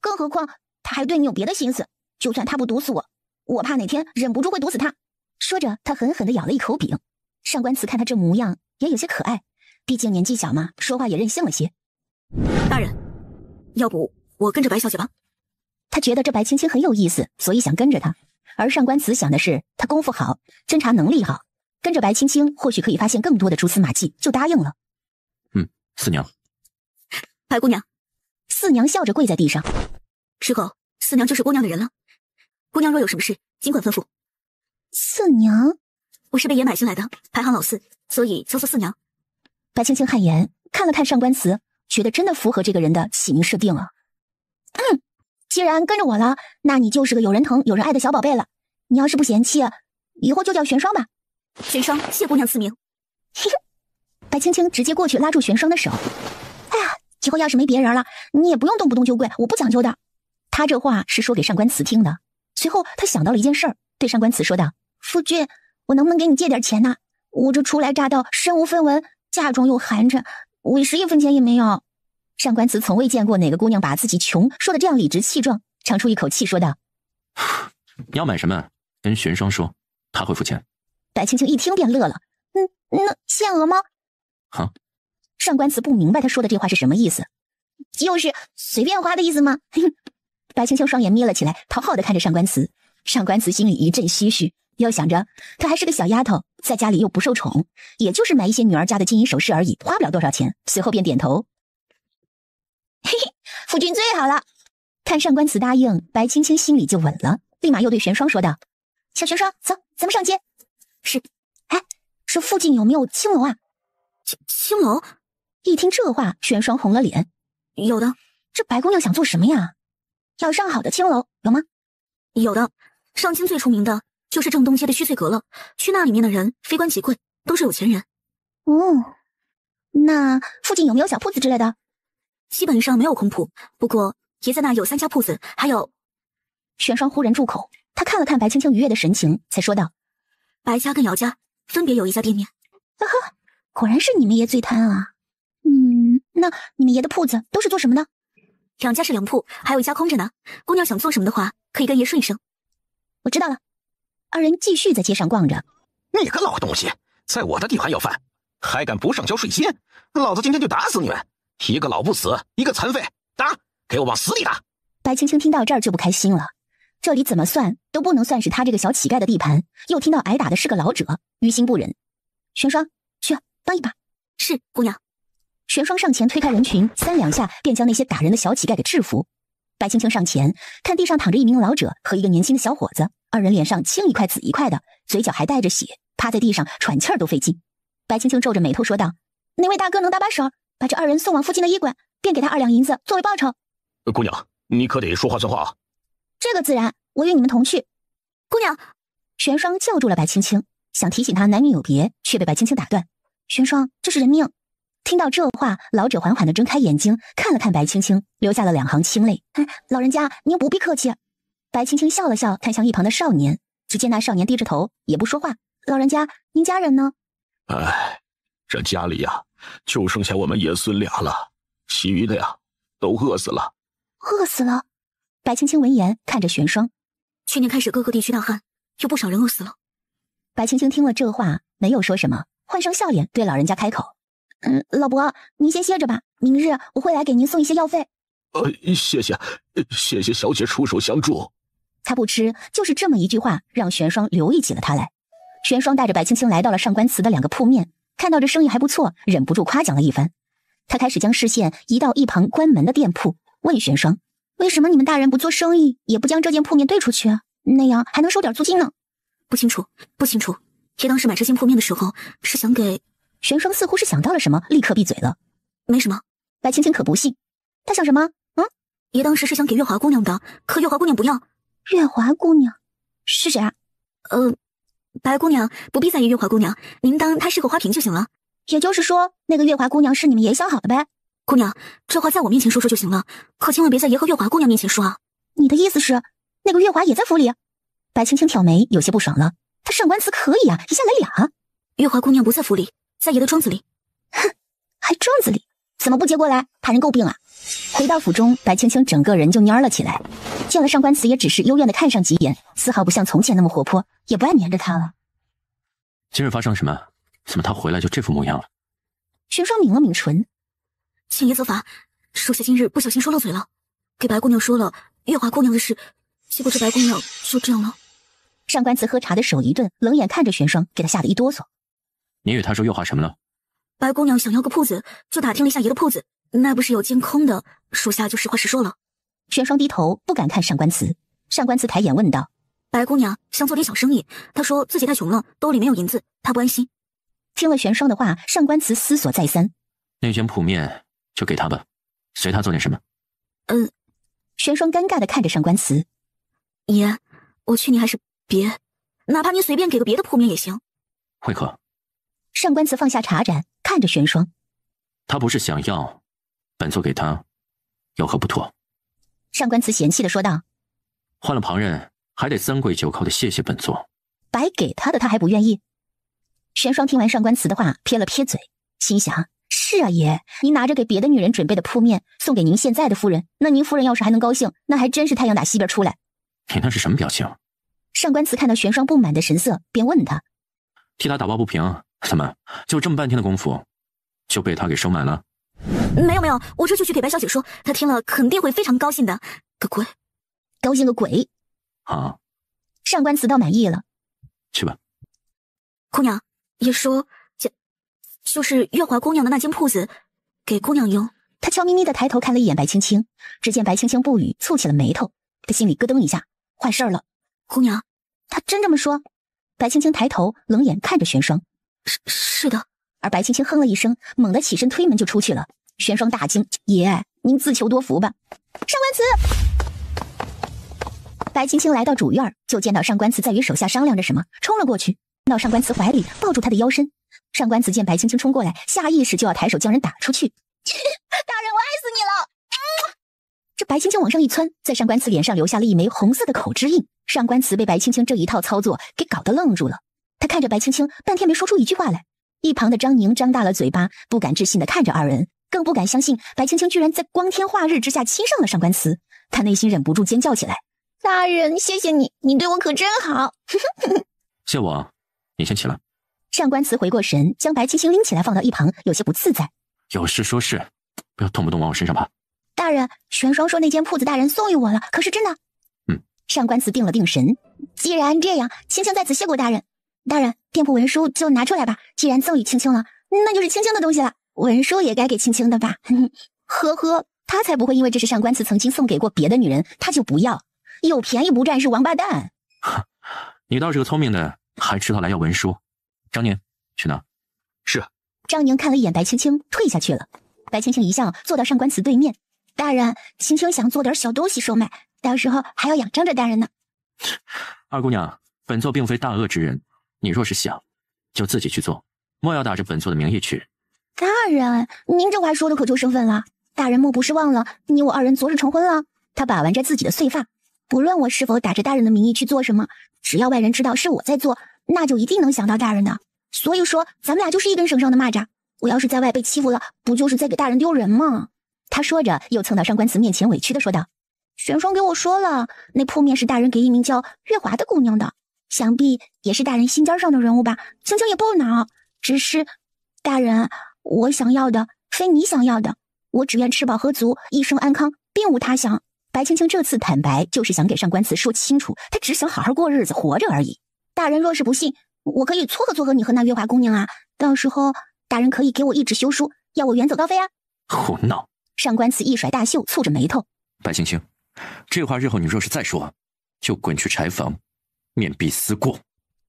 [SPEAKER 3] 更何况他还对你有别的心思，就算他不毒死我，我怕哪天忍不住会毒死他。说着，他狠狠地咬了一口饼。上官慈看他这模样也有些可爱，毕竟年纪小嘛，说话也任性了些。
[SPEAKER 6] 大人，要不我跟着白小姐吧。
[SPEAKER 3] 他觉得这白青青很有意思，所以想跟着她。而上官慈想的是他功夫好，侦查能力好，跟着白青青或许可以发现更多的蛛丝马迹，就答应了。
[SPEAKER 1] 四娘。
[SPEAKER 6] 白姑娘。
[SPEAKER 3] 四娘笑着跪在地上。
[SPEAKER 6] 之后四娘就是姑娘的人了，姑娘若有什么事尽管吩咐。
[SPEAKER 3] 四娘？
[SPEAKER 6] 我是被爷买进来的，排行老四，所以叫做四娘。
[SPEAKER 3] 白青青汗颜看了看上官慈，觉得真的符合这个人的起名设定啊。既然跟着我了，那你就是个有人疼有人爱的小宝贝了。你要是不嫌弃，以后就叫玄霜吧。
[SPEAKER 6] 玄霜，谢姑娘赐名。
[SPEAKER 3] 白青青直接过去拉住玄霜的手。哎呀，以后要是没别人了，你也不用动不动就跪，我不讲究的。他这话是说给上官慈听的。随后他想到了一件事儿，对上官慈说道：夫君，我能不能给你借点钱呢？我这初来乍到，身无分文，嫁妆又寒碜，委实1分钱也没有。上官慈从未见过哪个姑娘把自己穷说的这样理直气壮，长出一口气说道：
[SPEAKER 1] 你要买什么跟玄霜说，他会付钱。
[SPEAKER 3] 白青青一听便乐了。那限额吗？上官慈不明白他说的这话是什么意思，就是随便花的意思吗？白青青双眼眯了起来，讨好的看着上官慈。上官慈心里一阵唏嘘，又想着她还是个小丫头，在家里又不受宠，也就是买一些女儿家的金银首饰而已，花不了多少钱。随后便点头。夫君最好了。看上官慈答应，白青青心里就稳了，立马又对玄霜说道：小玄霜，走，咱们上街。是。哎，这附近有没有青楼啊？
[SPEAKER 6] 青楼？
[SPEAKER 3] 一听这话，玄霜红了脸。
[SPEAKER 6] 有的。
[SPEAKER 3] 这白姑娘想做什么呀？要上好的青楼有吗？
[SPEAKER 6] 有的，上京最出名的就是正东街的虚岁阁了，去那里面的人非官即贵，都是有钱人。
[SPEAKER 3] 那附近有没有小铺子之类的？
[SPEAKER 6] 基本上没有空铺，不过爷在那有3家铺子，还有……
[SPEAKER 3] 玄霜忽然住口，他看了看白青青愉悦的神情，才说道：
[SPEAKER 6] 白家跟姚家分别有1家店面。
[SPEAKER 3] 果然是你们爷最贪啊。那你们爷的铺子都是做什么的
[SPEAKER 6] ？2家是粮铺，还有1家空着呢。姑娘想做什么的话，可以跟爷说一声。
[SPEAKER 3] 我知道了。二人继续在街上逛着。
[SPEAKER 2] 你个老东西，在我的地盘要饭，还敢不上交税金？老子今天就打死你们！一个老不死，一个残废，打！给我往死里打！
[SPEAKER 3] 白青青听到这儿就不开心了，这里怎么算都不能算是他这个小乞丐的地盘，又听到挨打的是个老者，于心不忍。玄霜，去帮一把。
[SPEAKER 6] 是，姑娘。
[SPEAKER 3] 玄霜上前推开人群，3两下便将那些打人的小乞丐给制服。白青青上前看地上躺着一名老者和一个年轻的小伙子，二人脸上青一块紫一块的，嘴角还带着血，趴在地上喘气儿都费劲。白青青皱着眉头说道：“哪位大哥能搭把手，把这2人送往附近的医馆，便给他2两银子作为报酬。”
[SPEAKER 2] 姑娘，你可得说话算话啊！
[SPEAKER 3] 这个自然，我与你们同去。
[SPEAKER 6] 姑娘，
[SPEAKER 3] 玄霜叫住了白青青，想提醒她男女有别，却被白青青打断。玄霜，这是人命。听到这话，老者缓缓地睁开眼睛，看了看白青青，流下了2行清泪。老人家，您不必客气。白青青笑了笑，看向一旁的少年，只见那少年低着头，也不说话。老人家，您家人呢？
[SPEAKER 2] 哎，这家里呀，就剩下我们爷孙俩了，其余的呀，都饿死了。
[SPEAKER 3] 饿死了？白青青闻言看着玄霜，
[SPEAKER 6] 去年开始各个地区大旱，有不少人饿死了。
[SPEAKER 3] 白青青听了这话，没有说什么，换上笑脸对老人家开口：“老伯，您先歇着吧，明日我会来给您送一些药费。”
[SPEAKER 2] 谢谢小姐出手相助。
[SPEAKER 3] 他不吃，就是这么一句话，让玄霜留意起了他来。玄霜带着白青青来到了上官祠的2个铺面，看到这生意还不错，忍不住夸奖了一番。他开始将视线移到一旁关门的店铺，问玄霜：“为什么你们大人不做生意，也不将这间铺面兑出去啊？那样还能收点租金呢？”
[SPEAKER 6] 不清楚。爷当时买这间铺面的时候，是想给……
[SPEAKER 3] 玄霜似乎是想到了什么，立刻闭嘴了。
[SPEAKER 6] 没什么。
[SPEAKER 3] 白青青可不信，他想什么？
[SPEAKER 6] 爷当时是想给月华姑娘的，可月华姑娘不要。
[SPEAKER 3] 月华姑娘是谁啊？
[SPEAKER 6] 白姑娘不必在意月华姑娘，您当她是个花瓶就行了。
[SPEAKER 3] 也就是说，那个月华姑娘是你们爷想好的呗？
[SPEAKER 6] 姑娘，这话在我面前说说就行了，可千万别在爷和月华姑娘面前说啊。
[SPEAKER 3] 你的意思是，那个月华也在府里？白青青挑眉，有些不爽了。他上官祠可以啊，一下来俩。
[SPEAKER 6] 月华姑娘不在府里，在爷的庄子里。
[SPEAKER 3] 哼，还庄子里？怎么不接过来？怕人诟病啊？回到府中，白青青整个人就蔫了起来。见了上官祠，也只是幽怨的看上几眼，丝毫不像从前那么活泼，也不爱黏着他了。
[SPEAKER 1] 今日发生了什么？怎么他回来就这副模样了？
[SPEAKER 3] 玄霜抿了抿唇，
[SPEAKER 6] 请爷责罚，属下今日不小心说漏嘴了，给白姑娘说了月华姑娘的事，结果这白姑娘就这样了。
[SPEAKER 3] 上官祠喝茶的手一顿，冷眼看着玄霜，给他吓得一哆嗦。
[SPEAKER 1] 你与他说月华什么了？
[SPEAKER 6] 白姑娘想要个铺子，就打听了一下爷的铺子，那不是有间空的，属下就实话实说了。
[SPEAKER 3] 玄霜低头不敢看上官祠，上官祠抬眼问道：“
[SPEAKER 6] 白姑娘想做点小生意，她说自己太穷了，兜里没有银子，她不安心。”
[SPEAKER 3] 听了玄霜的话，上官祠思索再三，
[SPEAKER 1] 那间铺面就给他吧，随他做点什么。
[SPEAKER 3] 玄霜尴尬地看着上官祠，
[SPEAKER 6] 爷，我劝你还是别，哪怕你随便给个别的铺面也行。
[SPEAKER 1] 会客。
[SPEAKER 3] 上官祠放下茶盏，看着玄霜，
[SPEAKER 1] 他不是想要，本座给他，有何不妥？
[SPEAKER 3] 上官祠嫌弃地说道：“
[SPEAKER 1] 换了旁人，还得3跪9叩的谢谢本座。
[SPEAKER 3] 白给他的他还不愿意。”玄霜听完上官祠的话，撇了撇嘴，心想：是啊爷，您拿着给别的女人准备的铺面送给您现在的夫人，那您夫人要是还能高兴，那还真是太阳打西边出来。
[SPEAKER 1] 你那是什么表情？
[SPEAKER 3] 上官祠看到玄霜不满的神色，便问他：
[SPEAKER 1] 替他打抱不平，怎么就这么半天的功夫就被他给收买了？
[SPEAKER 6] 没有，我这就去给白小姐说，她听了肯定会非常高兴的。个鬼，
[SPEAKER 3] 高兴个鬼
[SPEAKER 1] 啊！
[SPEAKER 3] 上官祠倒满意了，
[SPEAKER 1] 去吧。
[SPEAKER 6] 姑娘，爷说就是月华姑娘的那间铺子，给姑娘用。
[SPEAKER 3] 他悄咪咪的抬头看了一眼白青青，只见白青青不语，蹙起了眉头。他心里咯噔一下，坏事了。
[SPEAKER 6] 姑娘，
[SPEAKER 3] 他真这么说？白青青抬头冷眼看着玄霜，
[SPEAKER 6] 是的。
[SPEAKER 3] 而白青青哼了一声，猛地起身推门就出去了。玄霜大惊：爷，您自求多福吧。上官祠。白青青来到主院，就见到上官祠在与手下商量着什么，冲了过去，到上官祠怀里，抱住他的腰身。上官祠见白青青冲过来，下意识就要抬手将人打出去。大人，我爱死你了！这白青青往上一窜，在上官祠脸上留下了一枚红色的口脂印。上官祠被白青青这一套操作给搞得愣住了，他看着白青青，半天没说出一句话来。一旁的张宁张大了嘴巴，不敢置信地看着二人，更不敢相信白青青居然在光天化日之下亲上了上官祠。他内心忍不住尖叫起来：大人，谢谢你，你对我可真好。
[SPEAKER 1] 谢我，你先起来。
[SPEAKER 3] 上官祠回过神，将白青青拎起来放到一旁，有些不自在。
[SPEAKER 1] 有事说事，不要动不动往我身上爬。
[SPEAKER 3] 大人，玄霜说那间铺子大人送与我了，可是真的？上官慈定了定神，既然这样，青青在此谢过大人。大人，店铺文书就拿出来吧，既然赠与青青了，那就是青青的东西了，文书也该给青青的吧。呵呵，他才不会因为这是上官慈曾经送给过别的女人，他就不要，有便宜不占是王八蛋。
[SPEAKER 1] 你倒是个聪明的，还知道来要文书。张宁，去拿。
[SPEAKER 2] 是。
[SPEAKER 3] 张宁看了一眼白青青，退下去了。白青青一笑，坐到上官慈对面。大人，青青想做点小东西售卖，到时候还要仰仗着大人呢。
[SPEAKER 1] 二姑娘，本座并非大恶之人，你若是想，就自己去做，莫要打着本座的名义去。
[SPEAKER 3] 大人，您这话说的可就生分了。大人莫不是忘了你我二人昨日成婚了？他把玩着自己的碎发，不论我是否打着大人的名义去做什么，只要外人知道是我在做，那就一定能想到大人的。所以说，咱们俩就是一根绳上的蚂蚱。我要是在外被欺负了，不就是在给大人丢人吗？他说着，又蹭到上官慈面前，委屈的说道：“玄霜给我说了，那铺面是大人给一名叫月华的姑娘的，想必也是大人心尖上的人物吧？青青也不恼，只是大人，我想要的非你想要的，我只愿吃饱喝足，一生安康，并无他想。”白青青这次坦白，就是想给上官慈说清楚，她只想好好过日子，活着而已。大人若是不信，我可以撮合撮合你和那月华姑娘啊，到时候大人可以给我一纸休书，要我远走高飞啊。
[SPEAKER 1] 胡闹！
[SPEAKER 3] 上官慈一甩大袖，蹙着眉头。
[SPEAKER 1] 白青青，这话日后你若是再说，就滚去柴房，面壁思过。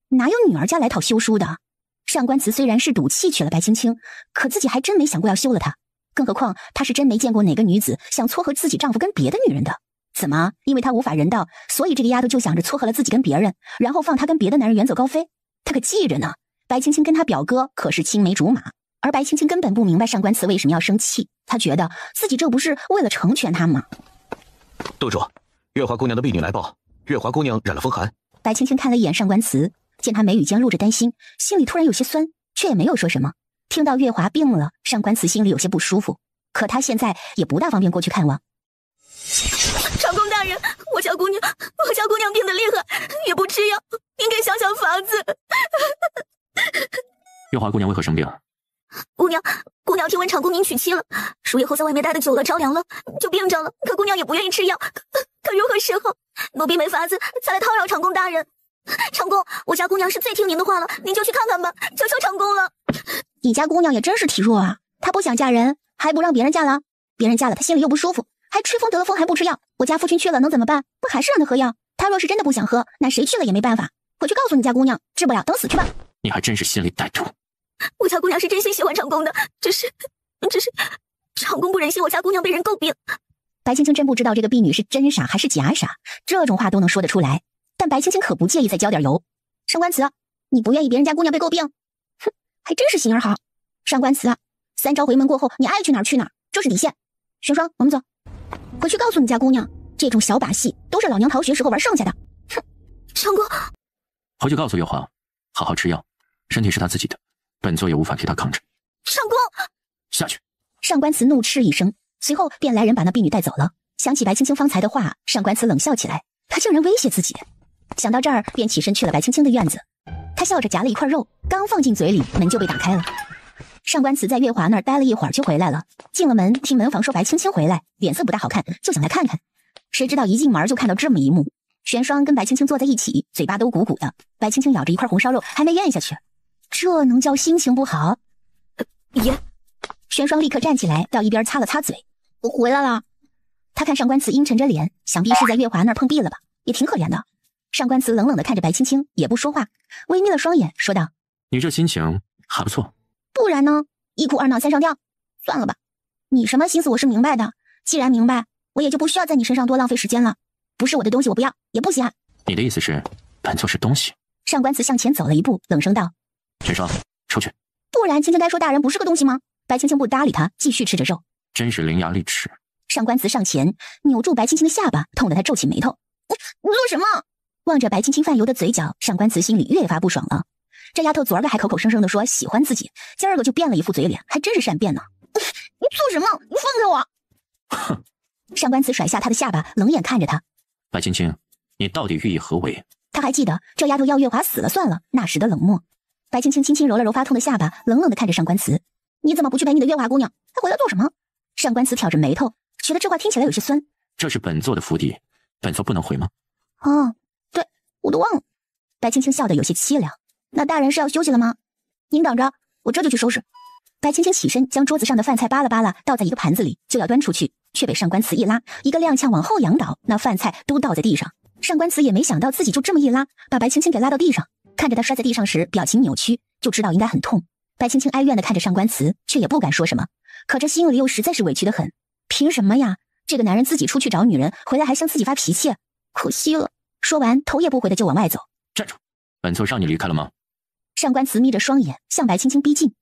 [SPEAKER 3] 哪有女儿家来讨休书的？上官慈虽然是赌气娶了白青青，可自己还真没想过要休了她。更何况她是真没见过哪个女子想撮合自己丈夫跟别的女人的。怎么？因为她无法人道，所以这个丫头就想着撮合了自己跟别人，然后放她跟别的男人远走高飞。她可记着呢，白青青跟她表哥可是青梅竹马，而白青青根本不明白上官慈为什么要生气，她觉得自己这不是为了成全她吗？
[SPEAKER 2] 洞主，月华姑娘的婢女来报，月华姑娘染了风寒。
[SPEAKER 3] 白青青看了一眼上官慈，见她眉宇间露着担心，心里突然有些酸，却也没有说什么。听到月华病了，上官慈心里有些不舒服，可她现在也不大方便过去看望。
[SPEAKER 6] 长公大人，我家姑娘病得厉害，也不吃药，应该想想法子。
[SPEAKER 1] 月华姑娘为何生病？
[SPEAKER 6] 姑娘听闻长公您娶妻了，数月后在外面待得久了着凉了，就病着了。可姑娘也不愿意吃药，可如何是好？奴婢没法子，才来叨扰长公大人。长公，我家姑娘是最听您的话了，您就去看看吧，求求长公了。
[SPEAKER 3] 你家姑娘也真是体弱啊，她不想嫁人，还不让别人嫁了，别人嫁了她心里又不舒服，还吹风得了风还不吃药。我家夫君去了能怎么办？不还是让他喝药？他若是真的不想喝，那谁去了也没办法。回去告诉你家姑娘，治不了等死去吧。
[SPEAKER 1] 你还真是心里歹毒。
[SPEAKER 6] 我家姑娘是真心喜欢长公的，只是长公不忍心我家姑娘被人诟病。
[SPEAKER 3] 白青青真不知道这个婢女是真傻还是假傻，这种话都能说得出来。但白青青可不介意再浇点油。上官慈，你不愿意别人家姑娘被诟病？哼，还真是心眼好。上官慈，3招回门过后，你爱去哪儿去哪儿，这是底线。玄霜，我们走，回去告诉你家姑娘，这种小把戏都是老娘逃学时候玩剩下的。哼，
[SPEAKER 6] 长公，
[SPEAKER 1] 回去告诉月华，好好吃药，身体是她自己的，本座也无法替她扛着。
[SPEAKER 6] 长公，
[SPEAKER 1] 下去！
[SPEAKER 3] 上官慈怒斥一声，随后便来人把那婢女带走了。想起白青青方才的话，上官慈冷笑起来，她竟然威胁自己。想到这儿，便起身去了白青青的院子。他笑着夹了一块肉，刚放进嘴里，门就被打开了。上官慈在月华那儿待了一会儿就回来了，进了门，听门房说白青青回来，脸色不大好看，就想来看看。谁知道一进门就看到这么一幕，玄霜跟白青青坐在一起，嘴巴都鼓鼓的，白青青咬着一块红烧肉还没咽下去，这能叫心情不好？
[SPEAKER 6] 爷！
[SPEAKER 3] 玄霜立刻站起来到一边擦了擦嘴，我回来了。他看上官慈阴沉着脸，想必是在月华那儿碰壁了吧，也挺可怜的。上官慈冷冷地看着白青青，也不说话，微眯了双眼，说道：
[SPEAKER 1] 你这心情还不错。
[SPEAKER 3] 不然呢？一哭二闹三上吊，算了吧。你什么心思我是明白的，既然明白，我也就不需要在你身上多浪费时间了。不是我的东西我不要，也不稀罕。
[SPEAKER 1] 你的意思是本座是东西？
[SPEAKER 3] 上官慈向前走了一步，冷声道：
[SPEAKER 1] 玄霜，出去。
[SPEAKER 3] 不然青青该说大人不是个东西吗？白青青不搭理他，继续吃着肉。
[SPEAKER 1] 真是伶牙俐齿。
[SPEAKER 3] 上官慈上前扭住白青青的下巴，痛得他皱起眉头。你做什么？望着白青青泛油的嘴角，上官慈心里越发不爽了。这丫头昨儿个还口口声声的说喜欢自己，今儿个就变了一副嘴脸，还真是善变呢。你做什么？你放开我！
[SPEAKER 1] 哼！
[SPEAKER 3] 上官慈甩下他的下巴，冷眼看着他。
[SPEAKER 1] 白青青，你到底寓意何为？
[SPEAKER 3] 他还记得这丫头要月华死了算了那时的冷漠。白青青轻轻揉了揉发痛的下巴，冷冷的看着上官慈：你怎么不去陪你的月华姑娘？她回来做什么？上官慈挑着眉头，觉得这话听起来有些酸。
[SPEAKER 1] 这是本座的府邸，本座不能回吗？
[SPEAKER 3] 哦，对，我都忘了。白青青笑得有些凄凉。那大人是要休息了吗？您等着，我这就去收拾。白青青起身，将桌子上的饭菜扒拉扒拉倒在一个盘子里，就要端出去，却被上官慈一拉，一个踉跄往后仰倒，那饭菜都倒在地上。上官慈也没想到自己就这么一拉，把白青青给拉到地上。看着他摔在地上时表情扭曲，就知道应该很痛。白青青哀怨地看着上官慈，却也不敢说什么，可这心里又实在是委屈得很。凭什么呀？这个男人自己出去找女人，回来还向自己发脾气，可惜了。说完，头也不回的就往外走。
[SPEAKER 1] 站住！本座让你离开了吗？
[SPEAKER 3] 上官慈眯着双眼向白青青逼近。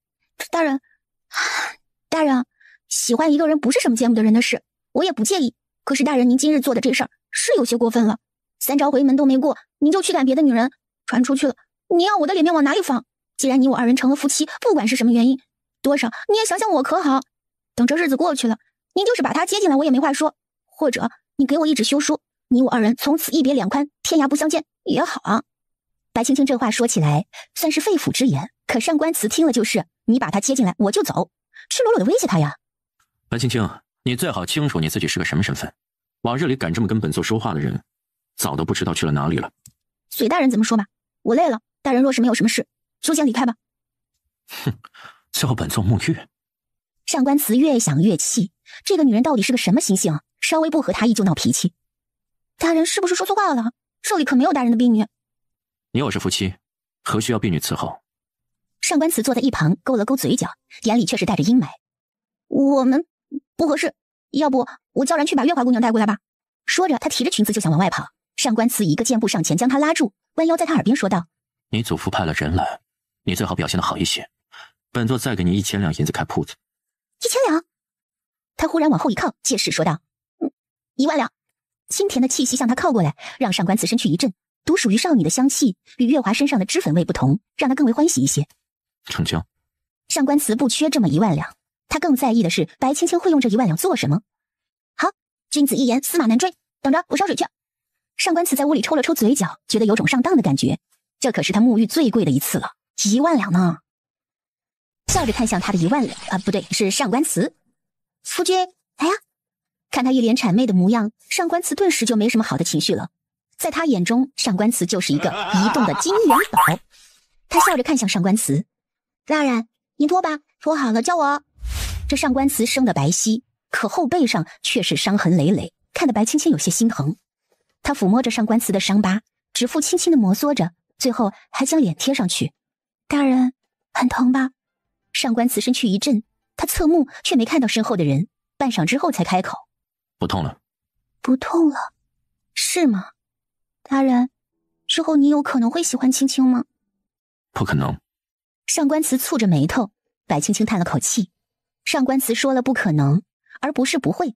[SPEAKER 3] 大人，喜欢一个人不是什么见不得人的事，我也不介意。可是大人您今日做的这事儿是有些过分了，3朝回门都没过，您就驱赶别的女人，传出去了，您要我的脸面往哪里放？既然你我2人成了夫妻，不管是什么原因，多少你也想想我可好？等这日子过去了，您就是把他接进来，我也没话说。或者你给我一纸休书，你我2人从此一别两宽，天涯不相见也好啊。白青青这话说起来算是肺腑之言，可上官慈听了就是你把他接进来我就走，赤裸裸的威胁他呀。
[SPEAKER 1] 白青青，你最好清楚你自己是个什么身份。往日里敢这么跟本座说话的人，早都不知道去了哪里了。
[SPEAKER 3] 随大人怎么说吧，我累了。大人若是没有什么事，就先离开吧。
[SPEAKER 1] 哼，叫本座沐浴。
[SPEAKER 3] 上官慈越想越气，这个女人到底是个什么心性？稍微不合他意就闹脾气。大人是不是说错话了？这里可没有大人的婢女。
[SPEAKER 1] 你我是夫妻，何须要婢女伺候？
[SPEAKER 3] 上官慈坐在一旁勾了勾嘴角，眼里却是带着阴霾。我们不合适，要不我叫人去把月华姑娘带过来吧。说着他提着裙子就想往外跑，上官慈一个箭步上前将他拉住，弯腰在他耳边说道：
[SPEAKER 1] 你祖父派了人来，你最好表现得好一些，本座再给你1000两银子开铺子。
[SPEAKER 3] 1000两？他忽然往后一靠，借势说道：1万两。清甜的气息向他靠过来，让上官慈身躯一震，独属于少女的香气与月华身上的脂粉味不同，让他更为欢喜一些。
[SPEAKER 1] 成交。
[SPEAKER 3] 上官慈不缺这么1万两，他更在意的是白青青会用这1万两做什么。好，君子一言，驷马难追，等着我烧水去。上官慈在屋里抽了抽嘴角，觉得有种上当的感觉，这可是他沐浴最贵的一次了，1万两呢。笑着看向他的1万两不对，是上官慈。夫君来呀。看他一脸谄媚的模样，上官慈顿时就没什么好的情绪了。在他眼中，上官慈就是一个移动的金元宝。他笑着看向上官慈：大人，您脱吧，脱好了叫我。这上官慈生得白皙，可后背上却是伤痕累累，看得白青青有些心疼。他抚摸着上官慈的伤疤，指腹轻轻地摩挲着，最后还将脸贴上去。大人，很疼吧？上官慈身躯一震，他侧目却没看到身后的人，半晌之后才开口：
[SPEAKER 1] 不痛了。
[SPEAKER 3] 不痛了？是吗？大人，之后你有可能会喜欢青青吗？
[SPEAKER 1] 不可能。
[SPEAKER 3] 上官慈蹙着眉头，白青青叹了口气。上官慈说了不可能，而不是不会。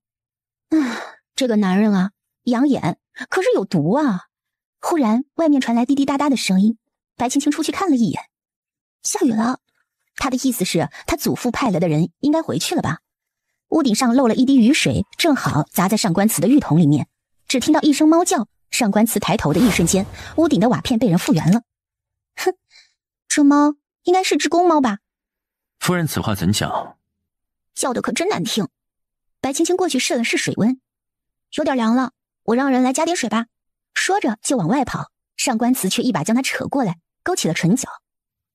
[SPEAKER 3] 这个男人啊，养眼，可是有毒啊。忽然外面传来滴滴答答的声音，白青青出去看了一眼，下雨了。他的意思是他祖父派来的人应该回去了吧。屋顶上漏了一滴雨水，正好砸在上官慈的浴桶里面。只听到一声猫叫，上官慈抬头的一瞬间，屋顶的瓦片被人复原了。哼，这猫应该是只公猫吧？
[SPEAKER 1] 夫人此话怎讲？
[SPEAKER 3] 叫的可真难听。白青青过去试了试水温，有点凉了，我让人来加点水吧。说着就往外跑，上官慈却一把将他扯过来，勾起了唇角。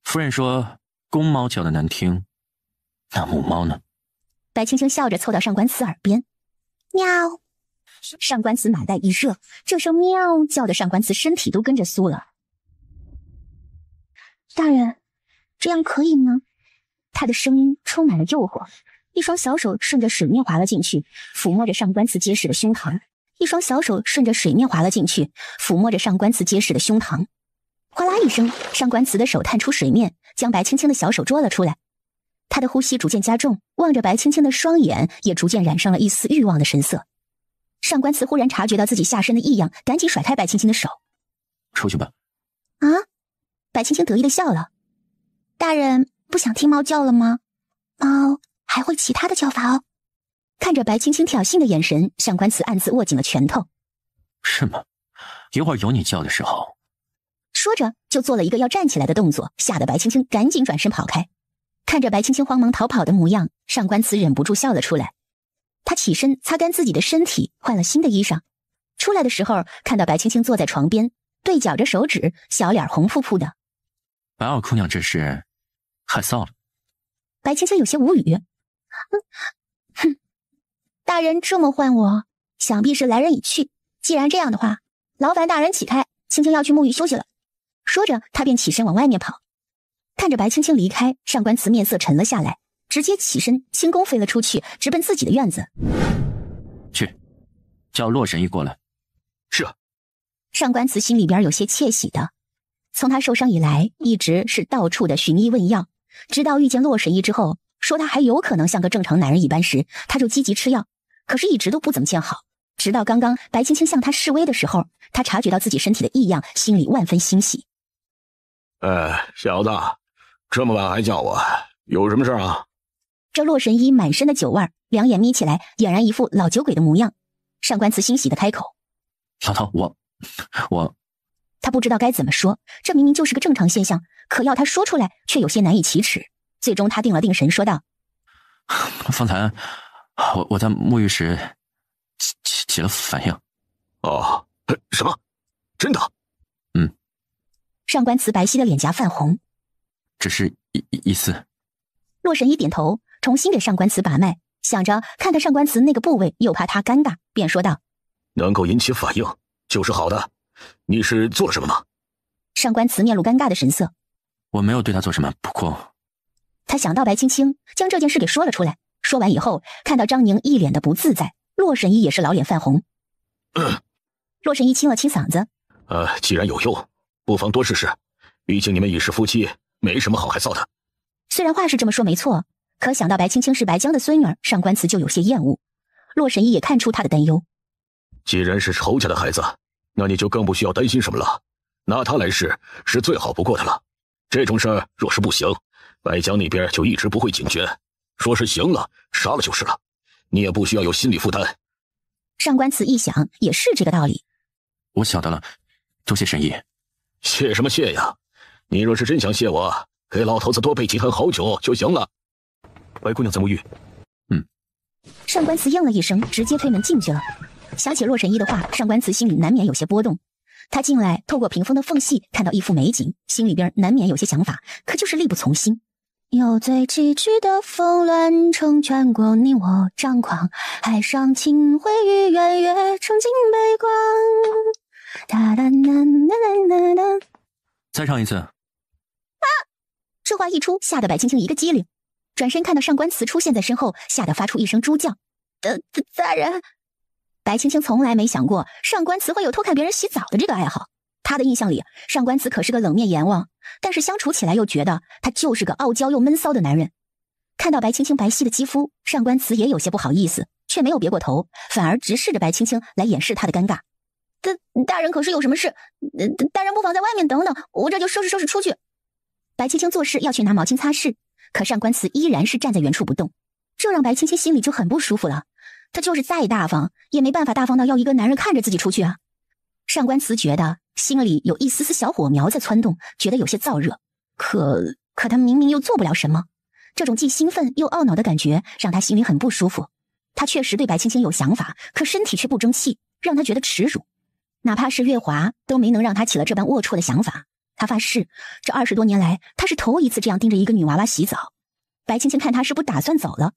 [SPEAKER 1] 夫人说公猫叫的难听，那母猫呢？
[SPEAKER 3] 白青青笑着凑到上官慈耳边，喵。上官慈脑袋一热，这声喵叫的上官慈身体都跟着酥了。大人，这样可以吗？他的声音充满了诱惑，一双小手顺着水面滑了进去，抚摸着上官慈结实的胸膛。一双小手顺着水面滑了进去，抚摸着上官慈结实的胸膛。哗啦一声，上官慈的手探出水面，将白青青的小手捉了出来。他的呼吸逐渐加重，望着白青青的双眼也逐渐染上了一丝欲望的神色。上官慈忽然察觉到自己下身的异样，赶紧甩开白青青的手。
[SPEAKER 1] 出去吧。
[SPEAKER 3] 啊！白青青得意的笑了。大人不想听猫叫了吗？猫还会其他的叫法哦。看着白青青挑衅的眼神，上官慈暗自握紧了拳头。
[SPEAKER 1] 是吗？一会儿有你叫的时候。
[SPEAKER 3] 说着就做了一个要站起来的动作，吓得白青青赶紧转身跑开。看着白青青慌忙逃跑的模样，上官慈忍不住笑了出来。他起身擦干自己的身体，换了新的衣裳。出来的时候，看到白青青坐在床边，对绞着手指，小脸红扑扑的。
[SPEAKER 1] 白袄姑娘这是害臊了。
[SPEAKER 3] 白青青有些无语。哼，大人这么唤我，想必是来人已去。既然这样的话，劳烦大人起开，青青要去沐浴休息了。说着，他便起身往外面跑。看着白青青离开，上官慈面色沉了下来，直接起身轻功飞了出去，直奔自己的院子。
[SPEAKER 1] 去，叫洛神医过来。
[SPEAKER 2] 是。
[SPEAKER 3] 上官慈心里边有些窃喜的，从他受伤以来，一直是到处的寻医问药，直到遇见洛神医之后，说他还有可能像个正常男人一般时，他就积极吃药，可是一直都不怎么见好。直到刚刚白青青向他示威的时候，他察觉到自己身体的异样，心里万分欣喜。
[SPEAKER 2] 小子，这么晚还叫我，有什么事啊？
[SPEAKER 3] 这洛神医满身的酒味，两眼眯起来，俨然一副老酒鬼的模样。上官慈欣喜的开口：
[SPEAKER 1] 老头，我
[SPEAKER 3] 他不知道该怎么说，这明明就是个正常现象，可要他说出来却有些难以启齿。最终他定了定神，说道：
[SPEAKER 1] 方才我在沐浴时起了反应。
[SPEAKER 2] 哦，什么？真的？
[SPEAKER 3] 上官慈白皙的脸颊泛红。
[SPEAKER 1] 只是一丝。
[SPEAKER 3] 洛神医点头，重新给上官慈把脉，想着看他上官慈那个部位，又怕他尴尬，便说道：
[SPEAKER 2] 能够引起反应就是好的。你是做了什么吗？
[SPEAKER 3] 上官慈面露尴尬的神色。
[SPEAKER 1] 我没有对他做什么，不过
[SPEAKER 3] 他想到白青青，将这件事给说了出来。说完以后，看到张宁一脸的不自在，洛神医也是老脸泛红。洛神医清了清嗓子：
[SPEAKER 2] 既然有用，不妨多试试，毕竟你们已是夫妻，没什么好害臊的。
[SPEAKER 3] 虽然话是这么说没错，可想到白青青是白江的孙女儿，上官慈就有些厌恶。洛神医也看出他的担忧。
[SPEAKER 2] 既然是仇家的孩子，那你就更不需要担心什么了，拿他来试是最好不过的了。这种事儿若是不行，白江那边就一直不会警觉，说是行了，杀了就是了，你也不需要有心理负担。
[SPEAKER 3] 上官慈一想，也是这个道理。
[SPEAKER 1] 我晓得了，多谢神医。
[SPEAKER 2] 谢什么谢呀？你若是真想谢我，给老头子多备几坛好酒就行了。白姑娘在沐浴。
[SPEAKER 3] 上官慈应了一声，直接推门进去了。想起洛神医的话，上官慈心里难免有些波动。他进来，透过屏风的缝隙看到一幅美景，心里边难免有些想法，可就是力不从心。有最崎岖的峰峦成全过你我张狂，海上清辉与圆月澄净悲光。哒哒哒哒哒哒。
[SPEAKER 1] 再唱一次。
[SPEAKER 3] 这话一出，吓得白青青一个机灵，转身看到上官慈出现在身后，吓得发出一声猪叫。大人。白青青从来没想过上官慈会有偷看别人洗澡的这个爱好。他的印象里，上官慈可是个冷面阎王，但是相处起来又觉得他就是个傲娇又闷骚的男人。看到白青青白皙的肌肤，上官慈也有些不好意思，却没有别过头，反而直视着白青青来掩饰他的尴尬。大人可是有什么事？大人不妨在外面等等，我这就收拾收拾出去。白青青做事要去拿毛巾擦拭，可上官慈依然是站在原处不动，这让白青青心里就很不舒服了。他就是再大方，也没办法大方到要一个男人看着自己出去啊。上官慈觉得心里有一丝丝小火苗在窜动，觉得有些燥热。可他明明又做不了什么，这种既兴奋又懊恼的感觉让他心里很不舒服。他确实对白青青有想法，可身体却不争气，让他觉得耻辱。哪怕是月华都没能让他起了这般龌龊的想法。他发誓，这20多年来，他是头一次这样盯着一个女娃娃洗澡。白青青看他是不打算走了，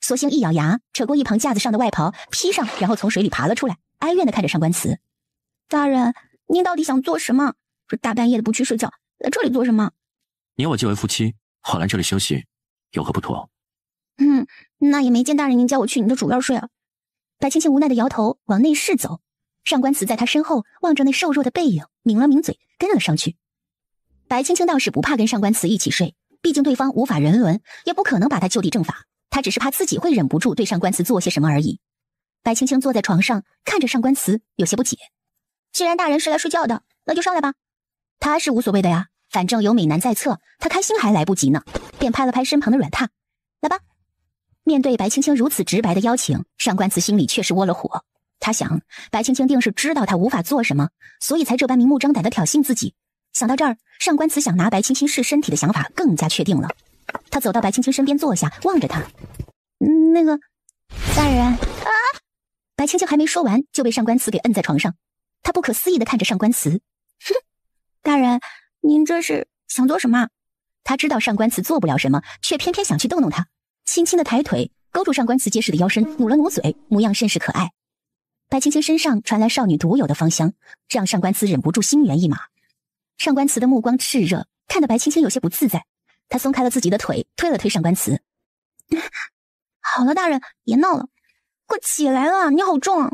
[SPEAKER 3] 索性一咬牙，扯过一旁架子上的外袍披上，然后从水里爬了出来，哀怨地看着上官慈：大人，您到底想做什么？这大半夜的不去睡觉，来这里做什么？
[SPEAKER 1] 你我结为夫妻，好来这里休息，有何不妥？
[SPEAKER 3] 那也没见大人您叫我去你的主院睡啊。白青青无奈地摇头，往内室走。上官慈在他身后望着那瘦弱的背影，抿了抿嘴，跟了上去。白青青倒是不怕跟上官慈一起睡，毕竟对方无法人伦，也不可能把他就地正法，他只是怕自己会忍不住对上官慈做些什么而已。白青青坐在床上，看着上官慈，有些不解。既然大人是来睡觉的，那就上来吧。他是无所谓的呀，反正有美男在侧，他开心还来不及呢，便拍了拍身旁的软榻，来吧。面对白青青如此直白的邀请，上官慈心里确实窝了火。他想，白青青定是知道他无法做什么，所以才这般明目张胆的挑衅自己。想到这儿，上官慈想拿白青青试身体的想法更加确定了。他走到白青青身边坐下，望着她：白大人啊！白青青还没说完，就被上官慈给摁在床上。她不可思议地看着上官慈，哼，大人，您这是想做什么？他知道上官慈做不了什么，却偏偏想去逗弄他，轻轻的抬腿勾住上官慈结实的腰身，努了努嘴，模样甚是可爱。白青青身上传来少女独有的芳香，让上官慈忍不住心猿意马。上官慈的目光炽热，看得白青青有些不自在。他松开了自己的腿，推了推上官慈。好了，大人，别闹了，快起来了，你好重啊！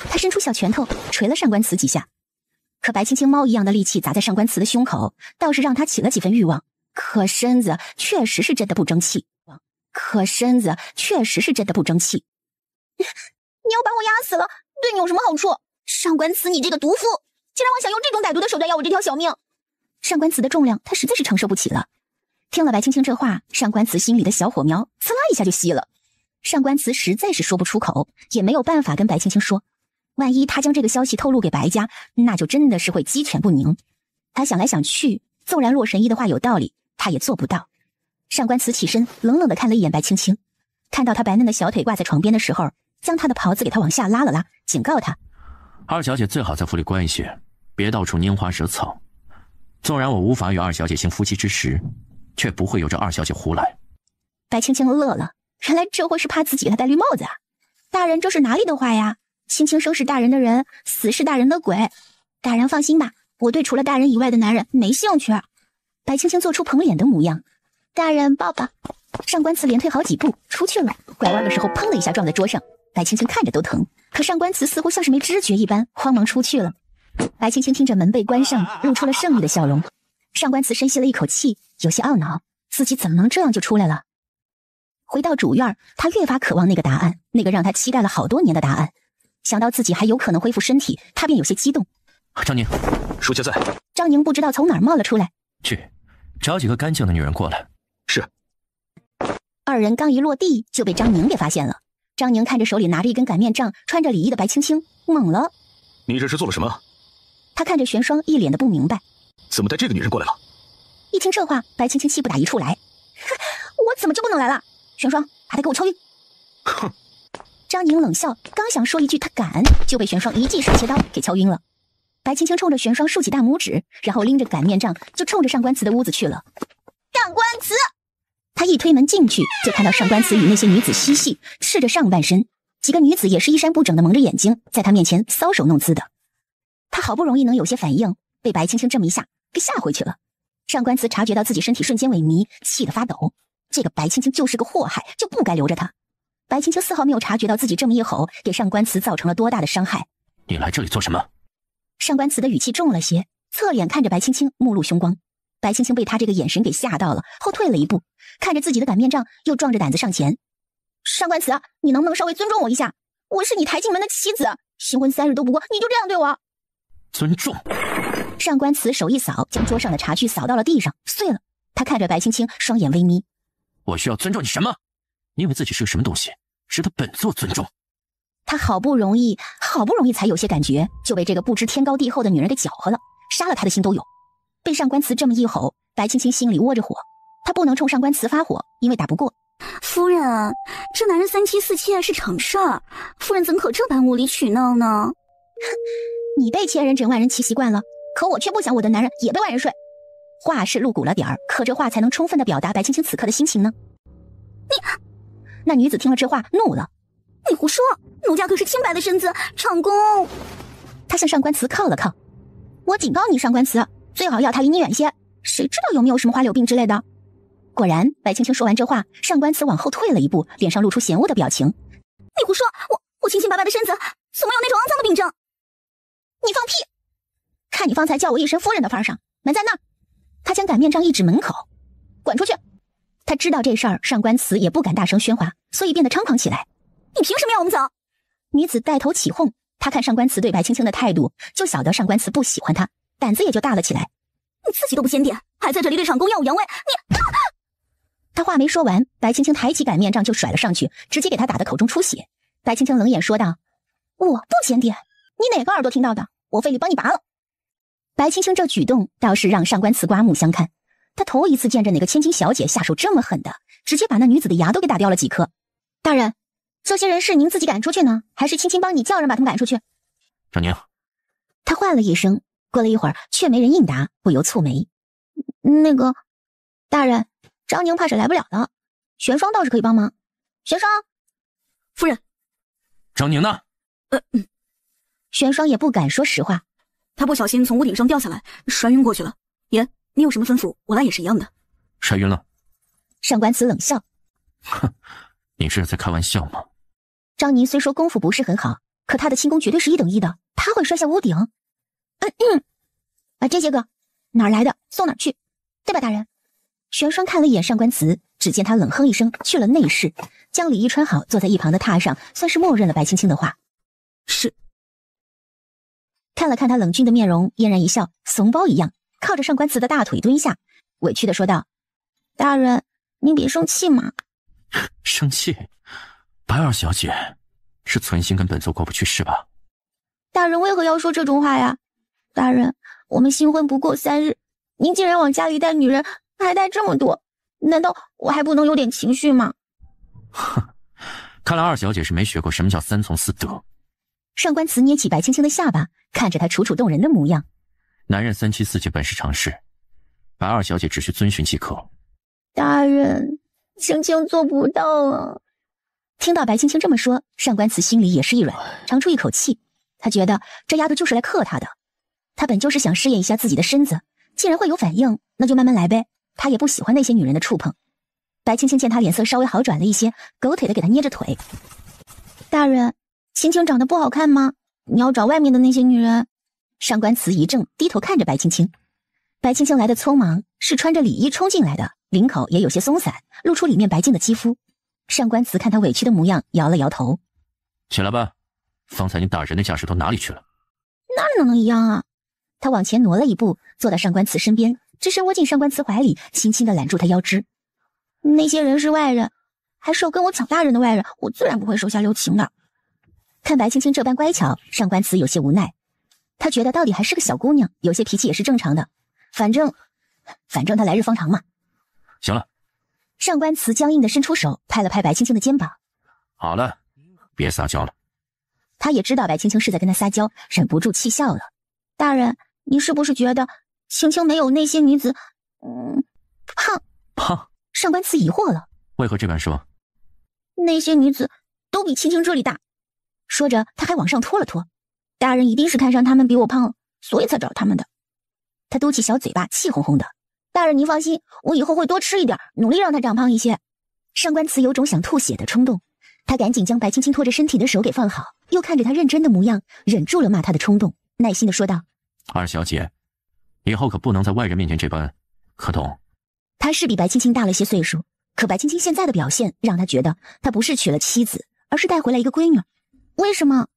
[SPEAKER 3] 他伸出小拳头捶了上官慈几下，可白青青猫一样的力气砸在上官慈的胸口，倒是让他起了几分欲望。可身子确实是真的不争气，你要把我压死了，对你有什么好处？上官慈，你这个毒妇，竟然妄想用这种歹毒的手段要我这条小命！上官慈的重量，他实在是承受不起了。听了白青青这话，上官慈心里的小火苗呲啦一下就熄了。上官慈实在是说不出口，也没有办法跟白青青说，万一他将这个消息透露给白家，那就真的是会鸡犬不宁。他想来想去，纵然洛神医的话有道理，他也做不到。上官慈起身，冷冷地看了一眼白青青，看到她白嫩的小腿挂在床边的时候，将她的袍子给她往下拉了拉，警告她：
[SPEAKER 1] 二小姐最好在府里乖一些，别到处拈花惹草。纵然我无法与二小姐行夫妻之实，却不会由着二小姐胡来。
[SPEAKER 3] 白青青乐了，原来这货是怕自己给他戴绿帽子啊！大人这是哪里的话呀？青青生是大人的人，死是大人的鬼。大人放心吧，我对除了大人以外的男人没兴趣。白青青做出捧脸的模样。大人抱抱。上官慈连退好几步出去了，拐弯的时候砰的一下撞在桌上，白青青看着都疼。可上官慈似乎像是没知觉一般，慌忙出去了。白青青听着门被关上，露出了胜利的笑容。上官慈深吸了一口气，有些懊恼，自己怎么能这样就出来了。回到主院，他越发渴望那个答案，那个让他期待了好多年的答案。想到自己还有可能恢复身体，他便有些激动。
[SPEAKER 1] 张宁，
[SPEAKER 2] 属下在。
[SPEAKER 3] 张宁不知道从哪儿冒了出来，
[SPEAKER 1] 去找几个干净的女人过来。
[SPEAKER 2] 是。
[SPEAKER 3] 二人刚一落地，就被张宁给发现了。张宁看着手里拿着一根擀面杖，穿着礼衣的白青青，懵了。
[SPEAKER 2] 你这是做了什么？
[SPEAKER 3] 他看着玄霜，一脸的不明白，
[SPEAKER 2] 怎么带这个女人过来了？
[SPEAKER 3] 一听这话，白青青气不打一处来，我怎么就不能来了？玄霜，把他给我敲晕！
[SPEAKER 2] 哼！
[SPEAKER 3] 张宁冷笑，刚想说一句他敢，就被玄霜一记水切刀给敲晕了。白青青冲着玄霜竖起大拇指，然后拎着擀面杖就冲着上官慈的屋子去了。上官慈！他一推门进去，就看到上官慈与那些女子嬉戏，赤着上半身，几个女子也是衣衫不整的蒙着眼睛，在他面前搔首弄姿的。他好不容易能有些反应，被白青青这么一下给吓回去了。上官慈察觉到自己身体瞬间萎靡，气得发抖。这个白青青就是个祸害，就不该留着她。白青青丝毫没有察觉到自己这么一吼，给上官慈造成了多大的伤害。
[SPEAKER 1] 你来这里做什么？
[SPEAKER 3] 上官慈的语气重了些，侧脸看着白青青，目露凶光。白青青被他这个眼神给吓到了，后退了一步，看着自己的擀面杖，又壮着胆子上前。上官慈，你能不能稍微尊重我一下？我是你抬进门的妻子，新婚3日都不过，你就这样对我？
[SPEAKER 1] 尊重。
[SPEAKER 3] 上官慈手一扫，将桌上的茶具扫到了地上，碎了。他看着白青青，双眼微眯。
[SPEAKER 1] 我需要尊重你什么？你以为自己是个什么东西，值得本座尊重？
[SPEAKER 3] 他好不容易才有些感觉，就被这个不知天高地厚的女人给搅和了，杀了他的心都有。被上官慈这么一吼，白青青心里窝着火，他不能冲上官慈发火，因为打不过。
[SPEAKER 6] 夫人，这男人3妻4妾是常事儿，夫人怎可这般无理取闹呢？
[SPEAKER 3] 你被千人枕万人骑习惯了，可我却不想我的男人也被万人睡。话是露骨了点儿，可这话才能充分的表达白青青此刻的心情呢。那女子听了这话怒了，
[SPEAKER 6] 你胡说，奴家可是清白的身子，长公。
[SPEAKER 3] 她向上官慈靠了靠，我警告你，上官慈，最好要他离你远些，谁知道有没有什么花柳病之类的。果然，白青青说完这话，上官慈往后退了一步，脸上露出嫌恶的表情。
[SPEAKER 6] 你胡说，我清清白白的身子，怎么有那种肮脏的病症？
[SPEAKER 3] 你放屁！看你方才叫我一声夫人的份上，门在那儿。他将擀面杖一指门口，滚出去！他知道这事儿上官慈也不敢大声喧哗，所以变得猖狂起来。
[SPEAKER 6] 你凭什么要我们走？
[SPEAKER 3] 女子带头起哄，她看上官慈对白青青的态度，就晓得上官慈不喜欢她，胆子也就大了起来。
[SPEAKER 6] 你自己都不检点，还在这里对长公耀武扬威，你……
[SPEAKER 3] 他话没说完，白青青抬起擀面杖就甩了上去，直接给他打得口中出血。白青青冷眼说道：“我不检点，你哪个耳朵听到的？我费力帮你拔了。”白青青这举动倒是让上官慈刮目相看，他头一次见着哪个千金小姐下手这么狠的，直接把那女子的牙都给打掉了几颗。大人，这些人是您自己赶出去呢，还是青青帮你叫人把他们赶出去？
[SPEAKER 1] 张宁，
[SPEAKER 3] 他唤了一声，过了一会儿却没人应答，不由蹙眉。那个，大人，张宁怕是来不了了，玄霜倒是可以帮忙。玄霜，
[SPEAKER 6] 夫人。
[SPEAKER 1] 张宁呢？
[SPEAKER 3] 玄霜也不敢说实话，
[SPEAKER 6] 他不小心从屋顶上掉下来，摔晕过去了。爷，你有什么吩咐，我来也是一样的。
[SPEAKER 1] 摔晕了。
[SPEAKER 3] 上官慈冷笑，
[SPEAKER 1] 哼，你这是在开玩笑吗？
[SPEAKER 3] 张宁虽说功夫不是很好，可他的轻功绝对是1等1的，他会摔下屋顶。这些个哪儿来的，送哪儿去，对吧，大人？玄霜看了一眼上官慈，只见他冷哼一声，去了内室，将礼衣穿好，坐在一旁的榻上，算是默认了白青青的话。
[SPEAKER 6] 是。
[SPEAKER 3] 看了看他冷峻的面容，嫣然一笑，怂包一样靠着上官慈的大腿蹲下，委屈的说道：“大人，您别生气嘛。”
[SPEAKER 1] 生气？白二小姐是存心跟本座过不去是吧？
[SPEAKER 3] 大人为何要说这种话呀？大人，我们新婚不过3日，您竟然往家里带女人，还带这么多，难道我还不能有点情绪吗？
[SPEAKER 1] 哼，看来二小姐是没学过什么叫3从4德。
[SPEAKER 3] 上官慈捏起白青青的下巴，看着她楚楚动人的模样。
[SPEAKER 1] 男人3妻4妾本是常事，白二小姐只需遵循即可。
[SPEAKER 3] 大人，青青做不到啊。听到白青青这么说，上官慈心里也是一软，长出一口气。他觉得这丫头就是来克他的。他本就是想试验一下自己的身子，既然会有反应，那就慢慢来呗。他也不喜欢那些女人的触碰。白青青见他脸色稍微好转了一些，狗腿的给他捏着腿。大人，青青长得不好看吗？你要找外面的那些女人。上官慈一怔，低头看着白青青。白青青来的匆忙，是穿着礼衣冲进来的，领口也有些松散，露出里面白净的肌肤。上官慈看他委屈的模样，摇了摇头。
[SPEAKER 1] 起来吧，方才你打人的架势都哪里去了？
[SPEAKER 3] 那能一样啊？他往前挪了一步，坐到上官慈身边，只身窝进上官慈怀里，轻轻地揽住他腰肢。那些人是外人，还是要跟我抢大人的外人，我自然不会手下留情的。看白青青这般乖巧，上官慈有些无奈。他觉得到底还是个小姑娘，有些脾气也是正常的。反正他来日方长嘛。
[SPEAKER 1] 行了。
[SPEAKER 3] 上官慈僵硬地伸出手，拍了拍白青青的肩膀。
[SPEAKER 1] 好了，别撒娇了。
[SPEAKER 3] 他也知道白青青是在跟他撒娇，忍不住气笑了。大人，你是不是觉得青青没有那些女子，
[SPEAKER 1] 胖？
[SPEAKER 3] 上官慈疑惑了。
[SPEAKER 1] 为何这般说？
[SPEAKER 3] 那些女子都比青青这里大。说着，他还往上拖了拖。大人一定是看上她们比我胖了，所以才找他们的。他嘟起小嘴巴，气哄哄的。大人您放心，我以后会多吃一点，努力让她长胖一些。上官慈有种想吐血的冲动，他赶紧将白青青拖着身体的手给放好，又看着她认真的模样，忍住了骂她的冲动，耐心的说道：
[SPEAKER 1] 二小姐，以后可不能在外人面前这般，可懂？
[SPEAKER 3] 他是比白青青大了些岁数，可白青青现在的表现让他觉得他不是娶了妻子，而是带回来一个闺女。为什么？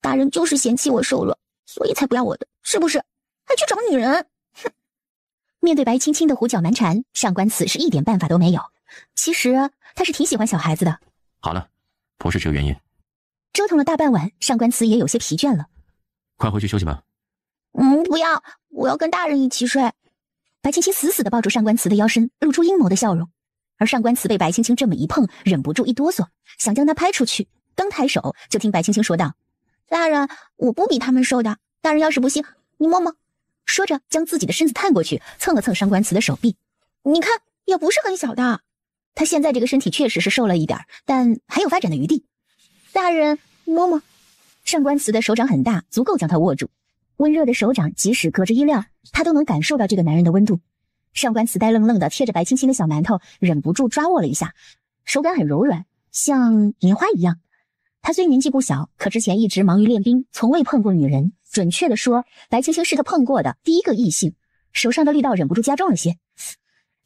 [SPEAKER 3] 大人就是嫌弃我瘦弱，所以才不要我的，是不是？还去找女人？哼！面对白青青的胡搅蛮缠，上官慈是一点办法都没有。其实他是挺喜欢小孩子的。
[SPEAKER 1] 好了，不是这个原因。
[SPEAKER 3] 折腾了大半晚，上官慈也有些疲倦了。
[SPEAKER 1] 快回去休息吧。
[SPEAKER 3] 不要，我要跟大人一起睡。白青青死死地抱住上官慈的腰身，露出阴谋的笑容。而上官慈被白青青这么一碰，忍不住一哆嗦，想将她拍出去。刚抬手，就听白青青说道：大人，我不比他们瘦的，大人要是不信，你摸摸。说着，将自己的身子探过去，蹭了蹭上官慈的手臂。你看，也不是很小的。他现在这个身体确实是瘦了一点，但还有发展的余地。大人，摸摸。上官慈的手掌很大，足够将他握住。温热的手掌即使隔着衣料，他都能感受到这个男人的温度。上官慈呆愣愣地贴着白青青的小馒头，忍不住抓握了一下，手感很柔软，像棉花一样。他虽年纪不小，可之前一直忙于练兵，从未碰过女人。准确的说，白青青是他碰过的第一个异性，手上的力道忍不住加重了些。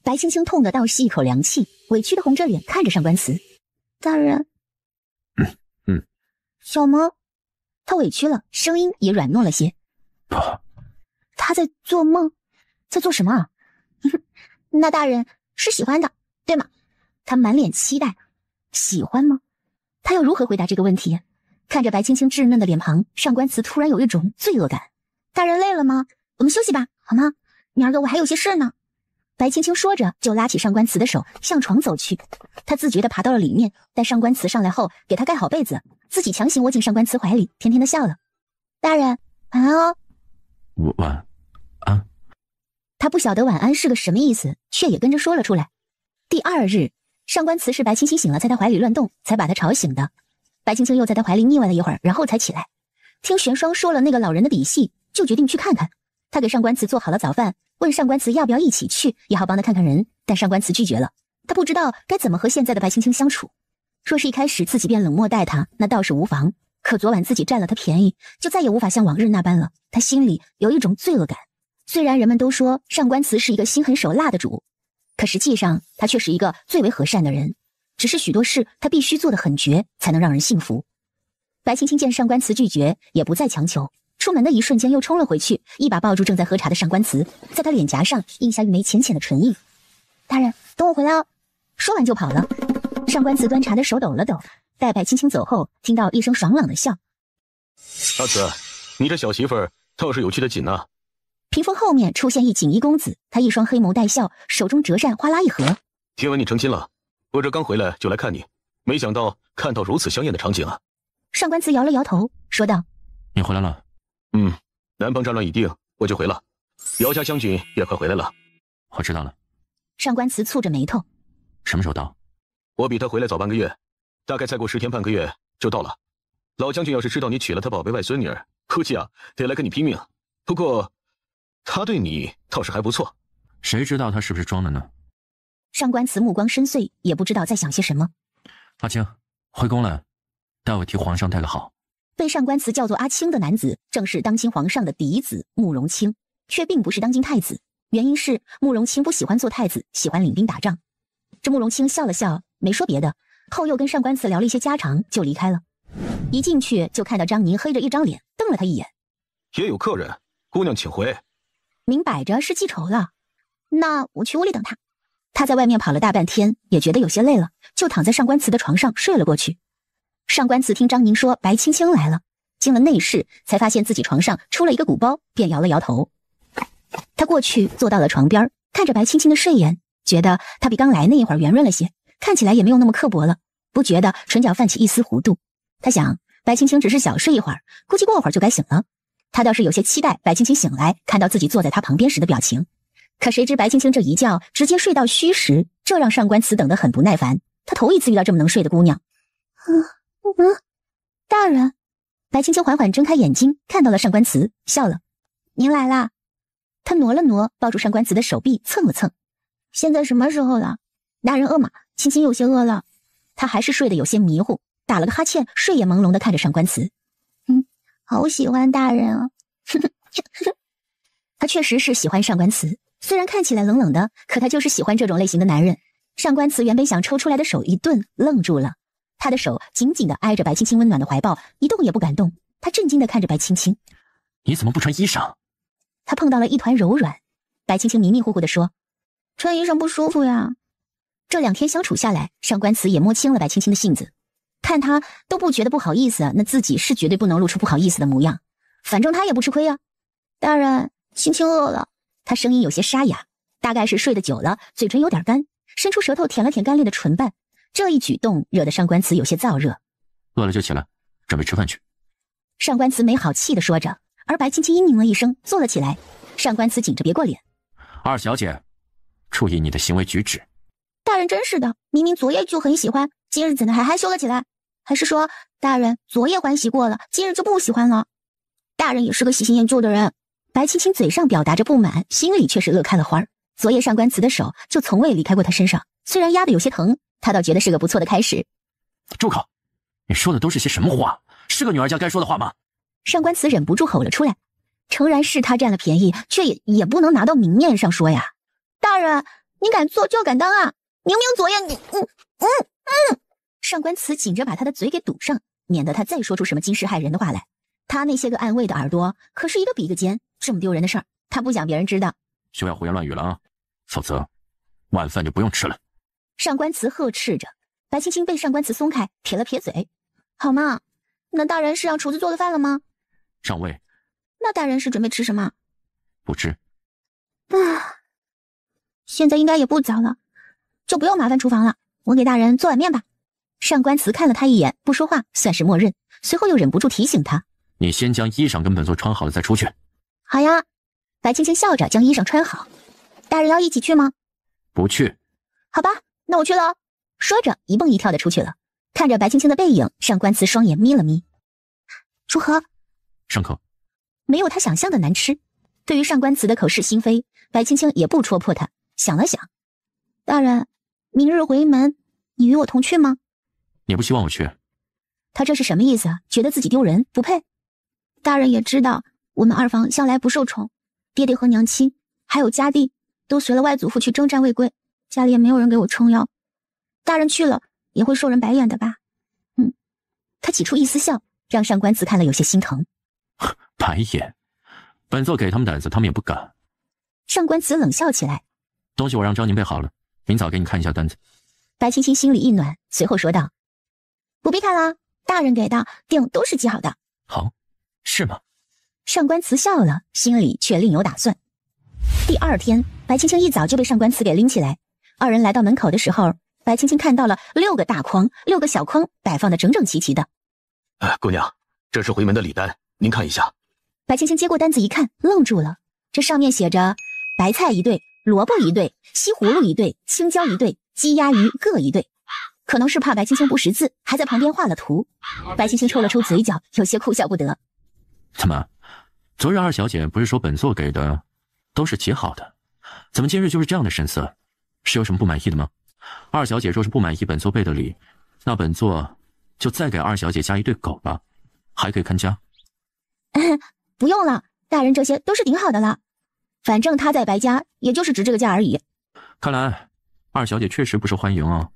[SPEAKER 3] 白青青痛得倒吸一口凉气，委屈的红着脸看着上官慈。大人，小萌，他委屈了，声音也软糯了些。
[SPEAKER 1] 不，
[SPEAKER 3] 他在做梦，在做什么啊？那大人是喜欢的，对吗？他满脸期待。喜欢吗？他要如何回答这个问题？看着白青青稚嫩的脸庞，上官慈突然有一种罪恶感。大人累了吗？我们休息吧，好吗？明儿个我还有些事呢。白青青说着，就拉起上官慈的手向床走去。她自觉地爬到了里面，待上官慈上来后，给她盖好被子，自己强行窝进上官慈怀里，甜甜地笑了。大人，晚安哦。
[SPEAKER 1] 晚安。
[SPEAKER 3] 他不晓得晚安是个什么意思，却也跟着说了出来。第二日，上官慈是白青青醒了，在他怀里乱动，才把他吵醒的。白青青又在他怀里腻歪了一会儿，然后才起来。听玄霜说了那个老人的底细，就决定去看看。他给上官慈做好了早饭，问上官慈要不要一起去，也好帮他看看人，但上官慈拒绝了。他不知道该怎么和现在的白青青相处。若是一开始自己便冷漠待他，那倒是无妨。可昨晚自己占了他便宜，就再也无法像往日那般了。他心里有一种罪恶感。虽然人们都说上官慈是一个心狠手辣的主，可实际上他却是一个最为和善的人。只是许多事他必须做得很绝，才能让人信服。白青青见上官慈拒绝，也不再强求。出门的一瞬间又冲了回去，一把抱住正在喝茶的上官慈，在他脸颊上印下一枚浅浅的唇印。大人，等我回来哦。说完就跑了。上官慈端茶的手抖了抖，待白青青走后，听到一声爽朗的笑。
[SPEAKER 2] 阿慈，你这小媳妇儿倒是有趣的紧啊。
[SPEAKER 3] 屏风后面出现一锦衣公子，他一双黑眸带笑，手中折扇哗啦一合。
[SPEAKER 2] 听闻你成亲了，我这刚回来就来看你，没想到看到如此香艳的场景啊。
[SPEAKER 3] 上官慈摇了摇头，说道：
[SPEAKER 1] 你回来了。
[SPEAKER 2] 南方战乱已定，我就回了。姚家将军也快回来了。
[SPEAKER 1] 我知道了。
[SPEAKER 3] 上官慈蹙着眉头。
[SPEAKER 1] 什么时候到？
[SPEAKER 2] 我比他回来早半个月，大概再过10天半个月就到了。老将军要是知道你娶了他宝贝外孙女儿，估计得来跟你拼命。不过他对你倒是还不错。
[SPEAKER 1] 谁知道他是不是装的呢？
[SPEAKER 3] 上官慈目光深邃，也不知道在想些什么。
[SPEAKER 1] 阿青，回宫了，待我替皇上带个好。
[SPEAKER 3] 被上官慈叫做阿青的男子，正是当今皇上的嫡子慕容清，却并不是当今太子。原因是慕容清不喜欢做太子，喜欢领兵打仗。这慕容清笑了笑，没说别的，后又跟上官慈聊了一些家常，就离开了。一进去就看到张宁黑着一张脸，瞪了他一眼。
[SPEAKER 2] 也有客人，姑娘请回。
[SPEAKER 3] 明摆着是记仇了。那我去屋里等他。他在外面跑了大半天，也觉得有些累了，就躺在上官慈的床上睡了过去。上官慈听张宁说白青青来了，进了内室，才发现自己床上出了一个鼓包，便摇了摇头。他过去坐到了床边，看着白青青的睡颜，觉得她比刚来那一会儿圆润了些，看起来也没有那么刻薄了，不觉得唇角泛起一丝弧度。他想白青青只是小睡一会儿，估计过会儿就该醒了。他倒是有些期待白青青醒来看到自己坐在他旁边时的表情，可谁知白青青这一觉直接睡到虚时，这让上官慈等得很不耐烦。他头一次遇到这么能睡的姑娘。大人。白青青缓缓睁开眼睛，看到了上官慈，笑了。您来啦。他挪了挪，抱住上官慈的手臂蹭了蹭。现在什么时候了？大人饿吗？青青有些饿了。他还是睡得有些迷糊，打了个哈欠，睡眼朦胧地看着上官慈。好喜欢大人啊。他确实是喜欢上官慈，虽然看起来冷冷的，可他就是喜欢这种类型的男人。上官慈原本想抽出来的手一顿，愣住了。他的手紧紧地挨着白青青温暖的怀抱，一动也不敢动。他震惊地看着白青青。
[SPEAKER 1] 你怎么不穿衣裳？
[SPEAKER 3] 他碰到了一团柔软。白青青迷迷糊糊地说：穿衣裳不舒服呀。这2天相处下来，上官慈也摸清了白青青的性子，看他都不觉得不好意思，那自己是绝对不能露出不好意思的模样。反正他也不吃亏呀。大人，青青饿了。他声音有些沙哑，大概是睡得久了，嘴唇有点干，伸出舌头舔了舔干裂的唇瓣。这一举动惹得上官慈有些燥热。
[SPEAKER 1] 饿了就起来，准备吃饭去。
[SPEAKER 3] 上官慈没好气地说着，而白青青嘤咛了一声，坐了起来。上官慈紧着别过脸。
[SPEAKER 1] 二小姐，注意你的行为举止。
[SPEAKER 3] 大人真是的，明明昨夜就很喜欢，今日怎的还害羞了起来？还是说大人昨夜欢喜过了，今日就不喜欢了？大人也是个喜新厌旧的人。白青青嘴上表达着不满，心里却是乐开了花。昨夜上官慈的手就从未离开过他身上，虽然压得有些疼，他倒觉得是个不错的开始。
[SPEAKER 1] 住口！你说的都是些什么话？是个女儿家该说的话吗？
[SPEAKER 3] 上官慈忍不住吼了出来。诚然是他占了便宜，却也不能拿到明面上说呀。大人，你敢做就要敢当啊！明明昨夜你……上官慈紧着把他的嘴给堵上，免得他再说出什么惊世骇人的话来。他那些个暗卫的耳朵可是一个比一个尖，这么丢人的事儿，他不想别人知道。
[SPEAKER 1] 休要胡言乱语了啊，否则晚饭就不用吃了。
[SPEAKER 3] 上官慈呵斥着。白青青被上官慈松开，撇了撇嘴。好嘛，那大人是让厨子做了饭了吗？
[SPEAKER 1] 上尉。
[SPEAKER 3] 那大人是准备吃什么？
[SPEAKER 1] 不知。
[SPEAKER 3] 现在应该也不早了，就不用麻烦厨房了，我给大人做碗面吧。上官慈看了他一眼，不说话，算是默认，随后又忍不住提醒他：
[SPEAKER 1] 你先将衣裳跟本座穿好了再出去。
[SPEAKER 3] 好呀。白青青笑着将衣裳穿好。大人要一起去吗？
[SPEAKER 1] 不去。
[SPEAKER 3] 好吧，那我去了。说着一蹦一跳的出去了。看着白青青的背影，上官慈双眼眯了眯。如何？
[SPEAKER 1] 上口。
[SPEAKER 3] 没有他想象的难吃。对于上官慈的口是心非，白青青也不戳破他，想了想：大人，明日回门，你与我同去吗？
[SPEAKER 1] 你不希望我去？
[SPEAKER 3] 他这是什么意思啊？觉得自己丢人，不配？大人也知道，我们二房向来不受宠，爹爹和娘亲还有家弟都随了外祖父去征战未归，家里也没有人给我撑腰。大人去了也会受人白眼的吧？他挤出一丝笑，让上官慈看了有些心疼。
[SPEAKER 1] 白眼？本座给他们胆子，他们也不敢。
[SPEAKER 3] 上官慈冷笑起来。
[SPEAKER 1] 东西我让张宁备好了，明早给你看一下单子。
[SPEAKER 3] 白青青心里一暖，随后说道：不必看了，大人给的定都是记好的。
[SPEAKER 1] 好，是吗？
[SPEAKER 3] 上官慈笑了，心里却另有打算。第二天，白青青一早就被上官慈给拎起来。二人来到门口的时候，白青青看到了6个大筐，6个小筐摆放的整整齐齐的。
[SPEAKER 2] 姑娘，这是回门的礼单，您看一下。
[SPEAKER 3] 白青青接过单子一看，愣住了。这上面写着白菜1对，萝卜1对，西葫芦1对，青椒1对，鸡鸭鱼各1对。可能是怕白青青不识字，还在旁边画了图。白青青抽了抽嘴角，有些哭笑不得。
[SPEAKER 1] 怎么，昨日二小姐不是说本座给的都是极好的，怎么今日就是这样的神色？是有什么不满意的吗？二小姐若是不满意本座备的礼，那本座就再给二小姐加1对狗吧，还可以看家。
[SPEAKER 3] 不用了，大人这些都是顶好的了。反正他在白家也就是值这个价而已。
[SPEAKER 1] 看来二小姐确实不受欢迎啊。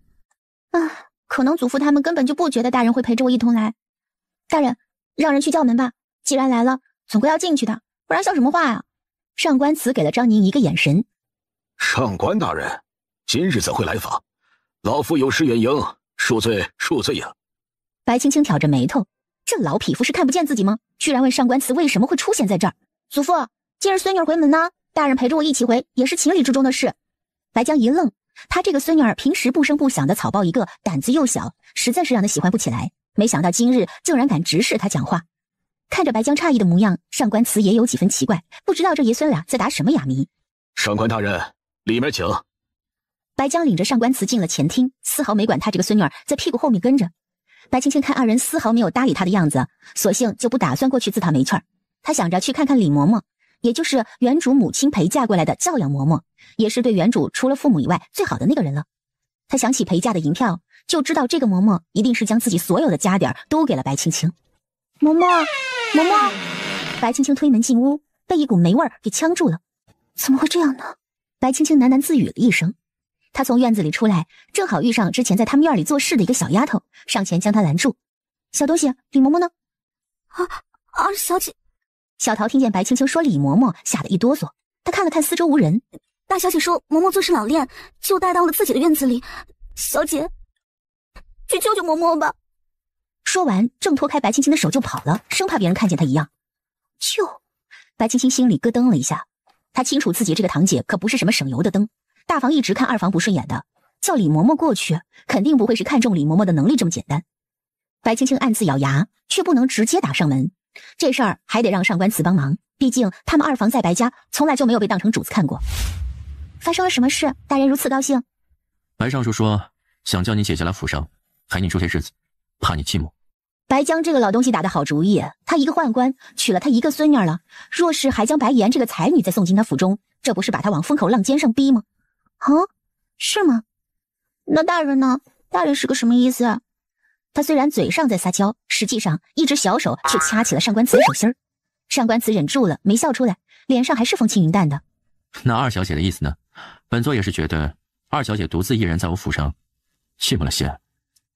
[SPEAKER 3] 可能祖父他们根本就不觉得大人会陪着我一同来。大人，让人去叫门吧，既然来了，总归要进去的，不然像什么话啊？上官慈给了张宁一个眼神。
[SPEAKER 2] 上官大人，今日怎会来访？老夫有失远迎，恕罪恕罪呀。
[SPEAKER 3] 白青青挑着眉头，这老匹夫是看不见自己吗？居然问上官慈为什么会出现在这儿。祖父，今日孙女回门呢，大人陪着我一起回，也是情理之中的事。白江一愣，他这个孙女儿平时不声不响的草包一个，胆子又小，实在是让他喜欢不起来。没想到今日竟然敢直视他讲话。看着白江诧异的模样，上官慈也有几分奇怪，不知道这爷孙俩在打什么哑谜。
[SPEAKER 2] 上官大人，里面请。
[SPEAKER 3] 白江领着上官慈进了前厅，丝毫没管他这个孙女儿在屁股后面跟着。白青青看二人丝毫没有搭理他的样子，索性就不打算过去自讨没趣。他想着去看看李嬷嬷，也就是原主母亲陪嫁过来的教养嬷嬷，也是对原主除了父母以外最好的那个人了。他想起陪嫁的银票，就知道这个嬷嬷一定是将自己所有的家底都给了白青青。嬷嬷，嬷嬷！白青青推门进屋，被一股霉味给呛住了。怎么会这样呢？白青青喃喃自语了一声。她从院子里出来，正好遇上之前在他们院里做事的一个小丫头，上前将她拦住。小东西，李嬷嬷呢？
[SPEAKER 6] 二小姐。
[SPEAKER 3] 小桃听见白青青说李嬷嬷，吓得一哆嗦。她看了看四周无人。
[SPEAKER 6] 大小姐说嬷嬷做事老练，就带到了自己的院子里。小姐，去救救嬷嬷吧。
[SPEAKER 3] 说完，正脱开白青青的手就跑了，生怕别人看见她一样。救！白青青心里咯噔了一下。她清楚自己这个堂姐可不是什么省油的灯，大房一直看二房不顺眼的，叫李嬷嬷过去，肯定不会是看中李嬷嬷的能力这么简单。白青青暗自咬牙，却不能直接打上门，这事儿还得让上官慈帮忙，毕竟他们二房在白家从来就没有被当成主子看过。发生了什么事？大人如此高兴？
[SPEAKER 1] 白尚书说想叫你姐姐来府上陪你住些日子，怕你寂寞。
[SPEAKER 3] 白江这个老东西打的好主意，他一个宦官娶了他一个孙女了，若是还将白岩这个才女再送进他府中，这不是把他往风口浪尖上逼吗？是吗？那大人呢？大人是个什么意思啊？他虽然嘴上在撒娇，实际上一只小手却掐起了上官慈的手心儿。上官慈忍住了，没笑出来，脸上还是风轻云淡的。
[SPEAKER 1] 那二小姐的意思呢？本座也是觉得二小姐独自一人在我府上寂寞了些。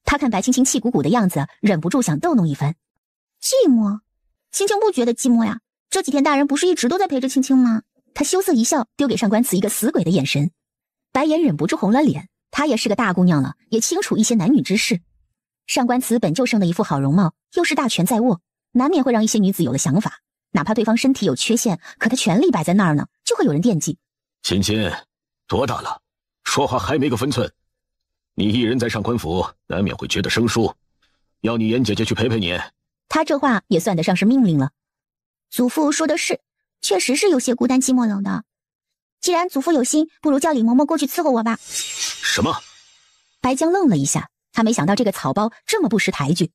[SPEAKER 3] 他看白青青气鼓鼓的样子，忍不住想逗弄一番。寂寞？青青不觉得寂寞呀，这几天大人不是一直都在陪着青青吗？他羞涩一笑，丢给上官慈一个死鬼的眼神。白岩忍不住红了脸，她也是个大姑娘了，也清楚一些男女之事。上官慈本就生的一副好容貌，又是大权在握，难免会让一些女子有了想法，哪怕对方身体有缺陷，可她权力摆在那儿呢，就会有人惦记。
[SPEAKER 2] 青青，多大了，说话还没个分寸。你一人在上官府，难免会觉得生疏，要你严姐姐去陪陪你。
[SPEAKER 3] 他这话也算得上是命令了。祖父说的是，确实是有些孤单寂寞冷的。既然祖父有心，不如叫李嬷嬷过去伺候我吧。
[SPEAKER 2] 什么？
[SPEAKER 3] 白江愣了一下，他没想到这个草包这么不识抬举。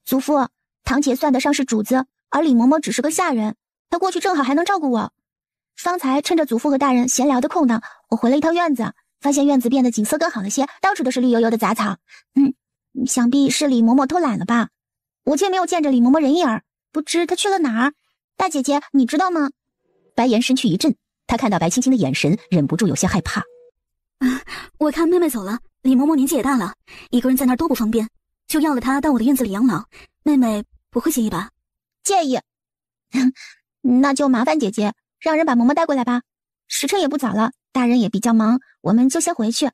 [SPEAKER 3] 祖父，堂姐算得上是主子，而李嬷嬷只是个下人，她过去正好还能照顾我。方才趁着祖父和大人闲聊的空档，我回了一趟院子，发现院子变得景色更好了些，到处都是绿油油的杂草。想必是李嬷嬷偷懒了吧？我却没有见着李嬷嬷人影儿，不知她去了哪儿。大姐姐，你知道吗？白岩身躯一震，他看到白青青的眼神，忍不住有些害怕。
[SPEAKER 6] 我看妹妹走了，李嬷嬷年纪也大了，一个人在那儿多不方便，就要了她到我的院子里养老。妹妹不会介意吧？
[SPEAKER 3] 介意。那就麻烦姐姐，让人把嬷嬷带过来吧。时辰也不早了，大人也比较忙，我们就先回去。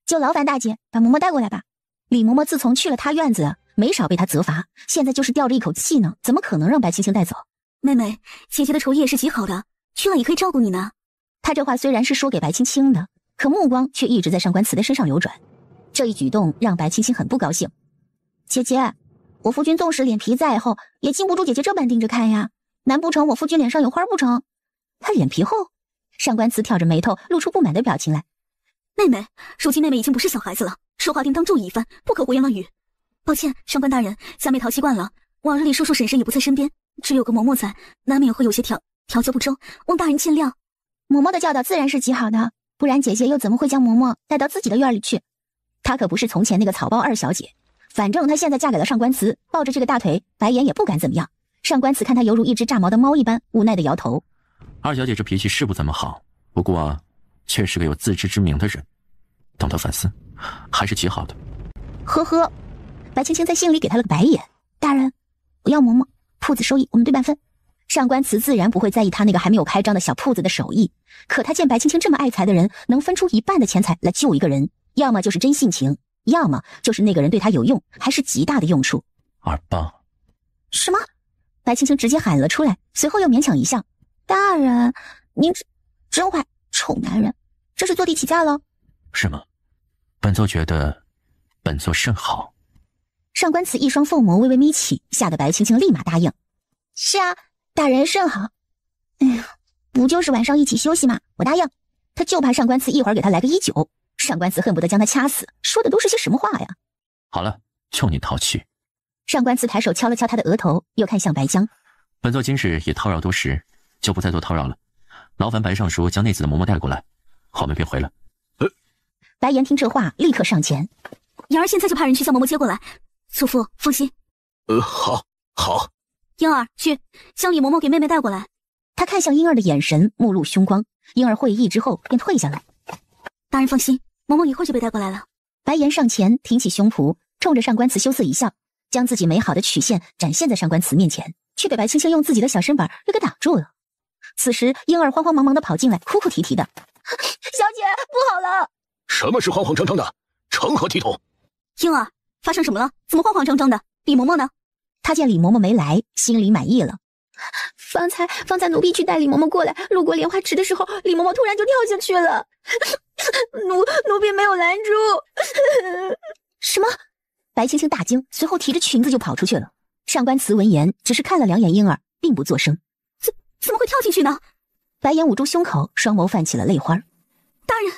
[SPEAKER 3] 就劳烦大姐把嬷嬷带过来吧。李嬷嬷自从去了她院子，没少被她责罚，现在就是吊着一口气呢，怎么可能让白青青带走？
[SPEAKER 6] 妹妹，姐姐的厨艺也是极好的，去了也可以照顾你呢。
[SPEAKER 3] 他这话虽然是说给白青青的，可目光却一直在上官慈的身上流转。这一举动让白青青很不高兴。姐姐，我夫君纵使脸皮再厚，也禁不住姐姐这般盯着看呀。难不成我夫君脸上有花不成？他脸皮厚？上官慈挑着眉头，露出不满的表情来。
[SPEAKER 6] 妹妹，如今妹妹已经不是小孩子了，说话定当注意一番，不可胡言乱语。抱歉，上官大人，小妹淘气惯了，往日里叔叔婶婶也不在身边，只有个嬷嬷在，难免会有些调教不周，望大人见谅。
[SPEAKER 3] 嬷嬷的教导自然是极好的，不然姐姐又怎么会将嬷嬷带到自己的院里去？她可不是从前那个草包二小姐，反正她现在嫁给了上官慈，抱着这个大腿，白眼也不敢怎么样。上官慈看她犹如一只炸毛的猫一般，无奈的摇头。
[SPEAKER 1] 二小姐这脾气是不怎么好，不过却是个有自知之明的人，懂得反思，还是极好的。
[SPEAKER 3] 呵呵，白青青在心里给他了个白眼。大人，我要嬷嬷，铺子收益我们对半分。上官慈自然不会在意他那个还没有开张的小铺子的手艺，可他见白青青这么爱财的人，能分出一半的钱财来救一个人，要么就是真性情，要么就是那个人对他有用，还是极大的用处。
[SPEAKER 1] 二爸。
[SPEAKER 3] 什么？白青青直接喊了出来，随后又勉强一笑。大人，您真坏，臭男人，这是坐地起价了？
[SPEAKER 1] 是吗？本座觉得本座甚好。
[SPEAKER 3] 上官慈一双凤眸微微眯起，吓得白青青立马答应。是啊，大人甚好。哎呀，不就是晚上一起休息吗？我答应。他就怕上官慈一会儿给他来个1-9，上官慈恨不得将他掐死，说的都是些什么话呀？
[SPEAKER 1] 好了，就你淘气。
[SPEAKER 3] 上官慈抬手敲了敲他的额头，又看向白江。
[SPEAKER 1] 本座今日也叨扰多时，就不再做叨扰了。劳烦白尚书将内子的嬷嬷带过来，我们便回了。
[SPEAKER 3] 白岩听这话，立刻上前。
[SPEAKER 6] 莹儿现在就派人去将嬷嬷接过来。祖父放心。
[SPEAKER 2] 好。
[SPEAKER 6] 婴儿去将李嬷嬷给妹妹带过来。
[SPEAKER 3] 他看向婴儿的眼神目露凶光，婴儿会意之后便退下来。
[SPEAKER 6] 大人放心，嬷嬷一会儿就被带过来了。
[SPEAKER 3] 白岩上前挺起胸脯，冲着上官慈羞涩一笑，将自己美好的曲线展现在上官慈面前，却被白青青用自己的小身板又给挡住了。此时婴儿慌慌忙忙的跑进来，哭哭啼啼的。小姐，不好了！
[SPEAKER 2] 什么是慌慌张张的？成何体统？
[SPEAKER 6] 婴儿，发生什么了？怎么慌慌张张的？李嬷嬷呢？
[SPEAKER 3] 他见李嬷嬷没来，心里满意了。方才奴婢去带李嬷嬷过来，路过莲花池的时候，李嬷嬷突然就跳下去了，奴婢没有拦住。什么？白青青大惊，随后提着裙子就跑出去了。上官慈闻言，只是看了2眼婴儿，并不作声。
[SPEAKER 6] 怎么会跳进去呢？
[SPEAKER 3] 白岩捂住胸口，双眸泛起了泪花。
[SPEAKER 6] 大人，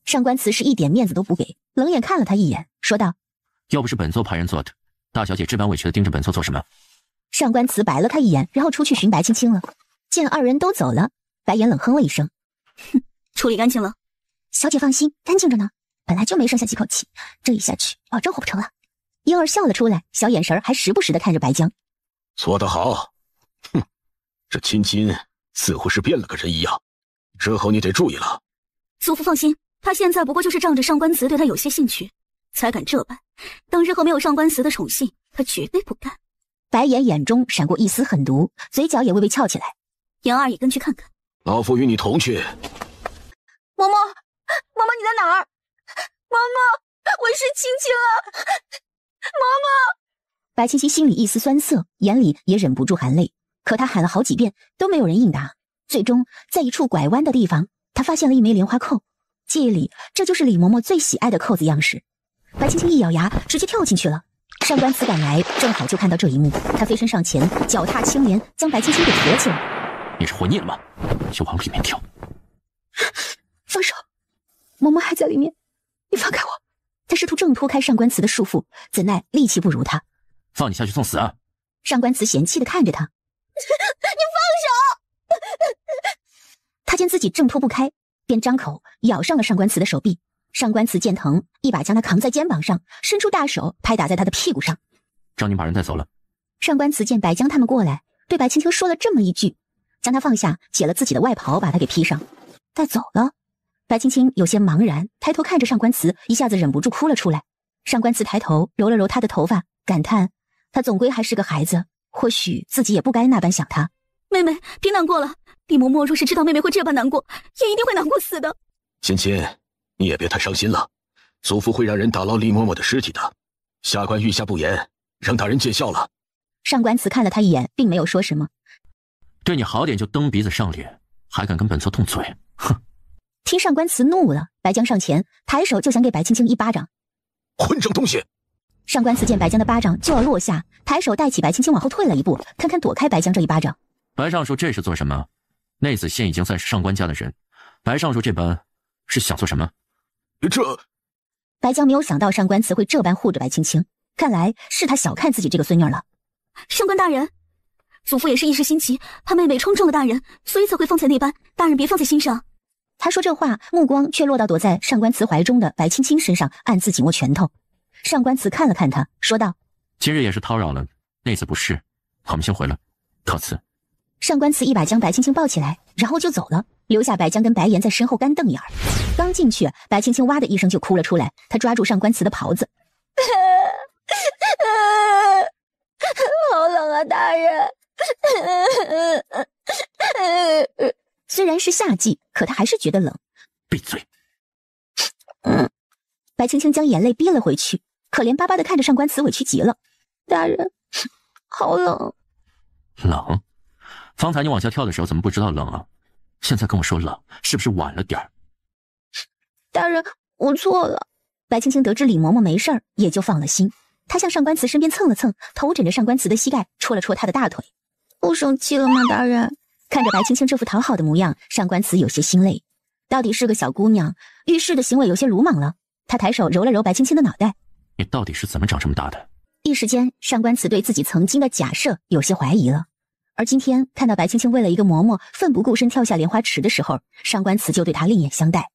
[SPEAKER 3] 上官慈是一点面子都不给，冷眼看了他一眼，说道：
[SPEAKER 1] 要不是本座派人做的，大小姐这般委屈的盯着本座做什么？
[SPEAKER 3] 上官慈白了他一眼，然后出去寻白青青了。见2人都走了，白岩冷哼了一声：
[SPEAKER 6] 哼，处理干净了。
[SPEAKER 3] 小姐放心，干净着呢，本来就没剩下几口气，这一下去保证活不成了。婴儿笑了出来，小眼神还时不时地看着白江。
[SPEAKER 2] 做得好。哼，这青青似乎是变了个人一样，之后你得注意了。
[SPEAKER 6] 祖父放心，他现在不过就是仗着上官慈对他有些兴趣，才敢这般。等日后没有上官慈的宠幸，他绝对不干。
[SPEAKER 3] 白眼眼中闪过一丝狠毒，嘴角也微微翘起来。
[SPEAKER 6] 妍儿也跟去看看。
[SPEAKER 2] 老夫与你同去。
[SPEAKER 3] 嬷嬷你在哪儿？嬷嬷，我是青青啊！嬷嬷！白青青心里一丝酸涩，眼里也忍不住含泪。可她喊了好几遍，都没有人应答。最终，在一处拐弯的地方，她发现了一枚莲花扣。记忆里这就是李嬷嬷最喜爱的扣子样式。白青青一咬牙，直接跳进去了。上官慈赶来，正好就看到这一幕，他飞身上前，脚踏青莲，将白青青给驮起来。
[SPEAKER 1] 你是活腻了吗？就往里面跳！
[SPEAKER 3] 放手，嬷嬷还在里面，你放开我！他试图挣脱开上官慈的束缚，怎奈力气不如他。
[SPEAKER 1] 放你下去送死啊！
[SPEAKER 3] 上官慈嫌弃地看着他，你放手！他见自己挣脱不开，便张口咬上了上官慈的手臂。上官慈见疼，一把将他扛在肩膀上，伸出大手拍打在他的屁股上。
[SPEAKER 1] 张宁把人带走了。
[SPEAKER 3] 上官慈见白江他们过来，对白青青说了这么一句，将他放下，解了自己的外袍，把他给披上，带走了。白青青有些茫然，抬头看着上官慈，一下子忍不住哭了出来。上官慈抬头揉了揉他的头发，感叹他总归还是个孩子，或许自己也不该那般想他。
[SPEAKER 6] 妹妹，别难过了。李嬷嬷若是知道妹妹会这般难过，也一定会难过死的。
[SPEAKER 2] 欣欣，你也别太伤心了，祖父会让人打捞李嬷嬷的尸体的。下官御下不言，让大人见笑了。
[SPEAKER 3] 上官慈看了他一眼，并没有说什么。
[SPEAKER 1] 对你好点就蹬鼻子上脸，还敢跟本座动嘴，哼！
[SPEAKER 3] 听上官慈怒了，白江上前抬手就想给白青青一巴掌。
[SPEAKER 2] 混账东西！
[SPEAKER 3] 上官慈见白江的巴掌就要落下，抬手带起白青青往后退了一步，堪堪躲开白江这一巴掌。
[SPEAKER 1] 白尚书这是做什么？内子现已经算是上官家的人，白尚书这般是想做什么？
[SPEAKER 2] 这……
[SPEAKER 3] 白江没有想到上官慈会这般护着白青青，看来是他小看自己这个孙女了。
[SPEAKER 6] 上官大人，祖父也是一时兴起，怕妹妹冲撞了大人，所以才会方才那般，大人别放在心上。
[SPEAKER 3] 他说这话，目光却落到躲在上官慈怀中的白青青身上，暗自紧握拳头。上官慈看了看他，说道：
[SPEAKER 1] 今日也是叨扰了内子不适，我们先回了，告辞。
[SPEAKER 3] 上官慈一把将白青青抱起来，然后就走了，留下白江跟白岩在身后干瞪眼儿。刚进去，白青青哇的一声就哭了出来，她抓住上官慈的袍子，
[SPEAKER 6] 好冷啊，大人。
[SPEAKER 3] 虽然是夏季，可她还是觉得冷。
[SPEAKER 1] 闭嘴！
[SPEAKER 3] 白青青将眼泪憋了回去，可怜巴巴地看着上官慈，委屈极了。
[SPEAKER 6] 大人，好冷。
[SPEAKER 1] 冷？方才你往下跳的时候怎么不知道冷啊？现在跟我说冷，是不是晚了点儿？
[SPEAKER 6] 大人，我错了。
[SPEAKER 3] 白青青得知李嬷嬷没事儿，也就放了心。她向上官慈身边蹭了蹭，头枕着上官慈的膝盖，戳了戳他的大腿。
[SPEAKER 6] 不生气了吗，大人？
[SPEAKER 3] 看着白青青这副讨好的模样，上官慈有些心累。到底是个小姑娘，遇事的行为有些鲁莽了。他抬手揉了揉白青青的脑袋。
[SPEAKER 1] 你到底是怎么长这么大的？
[SPEAKER 3] 一时间，上官慈对自己曾经的假设有些怀疑了。而今天看到白青青为了一个嬷嬷奋不顾身跳下莲花池的时候，上官慈就对她另眼相待。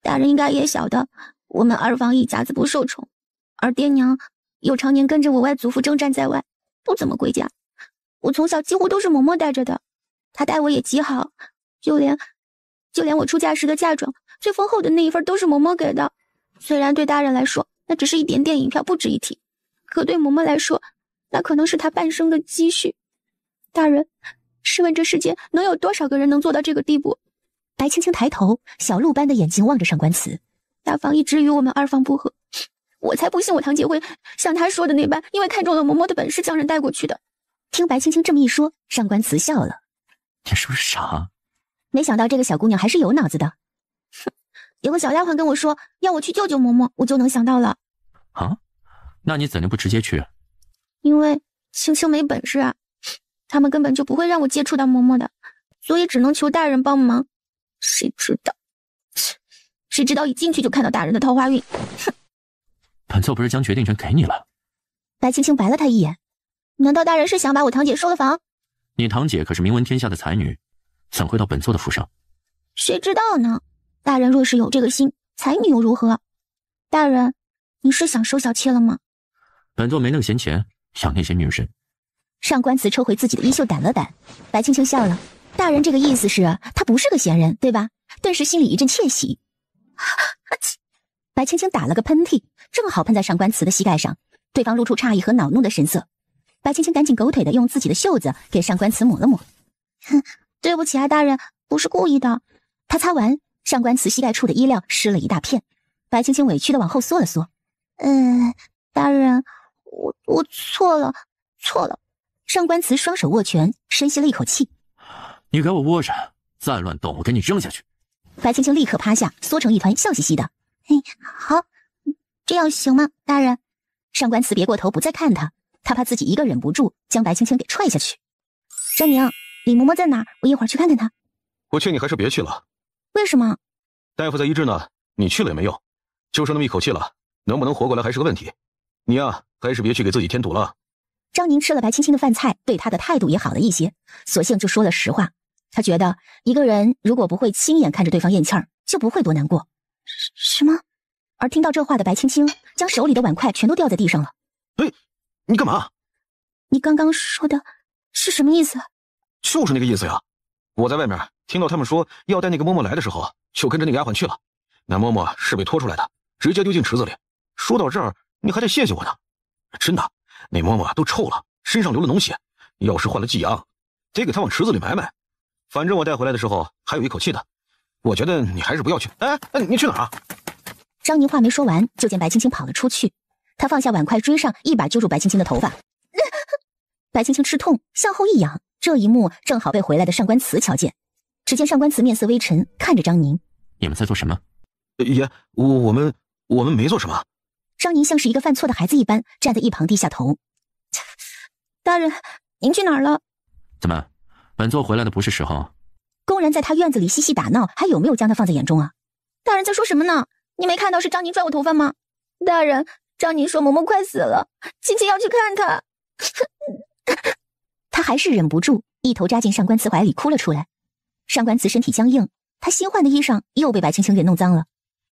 [SPEAKER 6] 大人应该也晓得，我们二房一家子不受宠，而爹娘又常年跟着我外祖父征战在外，不怎么归家。我从小几乎都是嬷嬷带着的，她待我也极好，就连我出嫁时的嫁妆，最丰厚的那一份都是嬷嬷给的。虽然对大人来说那只是一点点银票，不值一提，可对嬷嬷来说，那可能是她半生的积蓄。大人，试问这世界能有多少个人能做到这个地步？
[SPEAKER 3] 白青青抬头，小鹿般的眼睛望着上官慈。
[SPEAKER 6] 大房一直与我们二房不和，我才不信我堂姐会像她说的那般，因为看中了嬷嬷的本事将人带过去的。
[SPEAKER 3] 听白青青这么一说，上官慈笑了。
[SPEAKER 1] 你是不是傻？
[SPEAKER 3] 没想到这个小姑娘还是有脑子的。
[SPEAKER 6] 哼，有个小丫鬟跟我说要我去救救嬷嬷，我就能想到了。
[SPEAKER 1] 啊？那你怎么不直接去？
[SPEAKER 6] 因为青青没本事啊。他们根本就不会让我接触到嬷嬷的，所以只能求大人帮忙。谁知道一进去就看到大人的桃花运。哼！
[SPEAKER 1] 本座不是将决定权给你了？
[SPEAKER 3] 白青青白了他一眼。
[SPEAKER 6] 难道大人是想把我堂姐收了房？
[SPEAKER 1] 你堂姐可是名闻天下的才女，怎会到本座的府上？
[SPEAKER 6] 谁知道呢？大人若是有这个心，才女又如何？大人，你是想收小妾了吗？
[SPEAKER 1] 本座没那个闲钱养那些女人。
[SPEAKER 3] 上官慈抽回自己的衣袖掸了掸，白青青笑了。大人这个意思是他不是个闲人，对吧？顿时心里一阵窃喜。白青青打了个喷嚏，正好喷在上官慈的膝盖上，对方露出诧异和恼怒的神色。白青青赶紧狗腿的用自己的袖子给上官慈抹了抹。
[SPEAKER 6] 对不起啊，大人，不是故意的。
[SPEAKER 3] 他擦完，上官慈膝盖处的衣料湿了一大片。白青青委屈的往后缩了缩。
[SPEAKER 6] 大人，我错了。
[SPEAKER 3] 上官慈双手握拳，深吸了一口气。
[SPEAKER 1] 你给我窝着，再乱动我给你扔下去。
[SPEAKER 3] 白青青立刻趴下，缩成一团，笑嘻嘻的。嘿，好，这样行吗，大人？上官慈别过头，不再看他，他怕自己一个忍不住将白青青给踹下去。张宁，李嬷嬷在哪儿？我一会儿去看看她。
[SPEAKER 2] 我劝你还是别去了。
[SPEAKER 3] 为什么？
[SPEAKER 2] 大夫在医治呢，你去了也没用，就剩那么一口气了，能不能活过来还是个问题。你呀，还是别去给自己添堵了。
[SPEAKER 3] 张宁吃了白青青的饭菜，对他的态度也好了一些，索性就说了实话。他觉得一个人如果不会亲眼看着对方咽气儿，就不会多难过。什么？而听到这话的白青青将手里的碗筷全都掉在地上了。
[SPEAKER 2] 哎，你干嘛？
[SPEAKER 3] 你刚刚说的是什么意思？
[SPEAKER 2] 就是那个意思呀。我在外面听到他们说要带那个嬷嬷来的时候，就跟着那个丫鬟去了。那嬷嬷是被拖出来的，直接丢进池子里。说到这儿，你还得谢谢我呢。真的，那嬷嬷都臭了，身上流了脓血，要是患了寄阳，得给她往池子里埋埋。反正我带回来的时候还有一口气的。我觉得你还是不要去。哎，你去哪儿啊？
[SPEAKER 3] 张宁话没说完，就见白青青跑了出去。他放下碗筷，追上，一把揪住白青青的头发。白青青吃痛，向后一仰。这一幕正好被回来的上官慈瞧见。只见上官慈面色微沉，看着张宁：“
[SPEAKER 1] 你们在做什么？”
[SPEAKER 2] 爷，我们没做什么。
[SPEAKER 3] 张宁像是一个犯错的孩子一般，站在一旁低下头。大人，您去哪儿了？
[SPEAKER 1] 怎么，本座回来的不是时候？
[SPEAKER 3] 公然在他院子里嬉戏打闹，还有没有将他放在眼中啊？大人在说什么呢？你没看到是张宁拽我头发吗？大人，张宁说嬷嬷快死了，青青要去看她。他还是忍不住一头扎进上官慈怀里哭了出来。上官慈身体僵硬，他新换的衣裳又被白青青给弄脏了。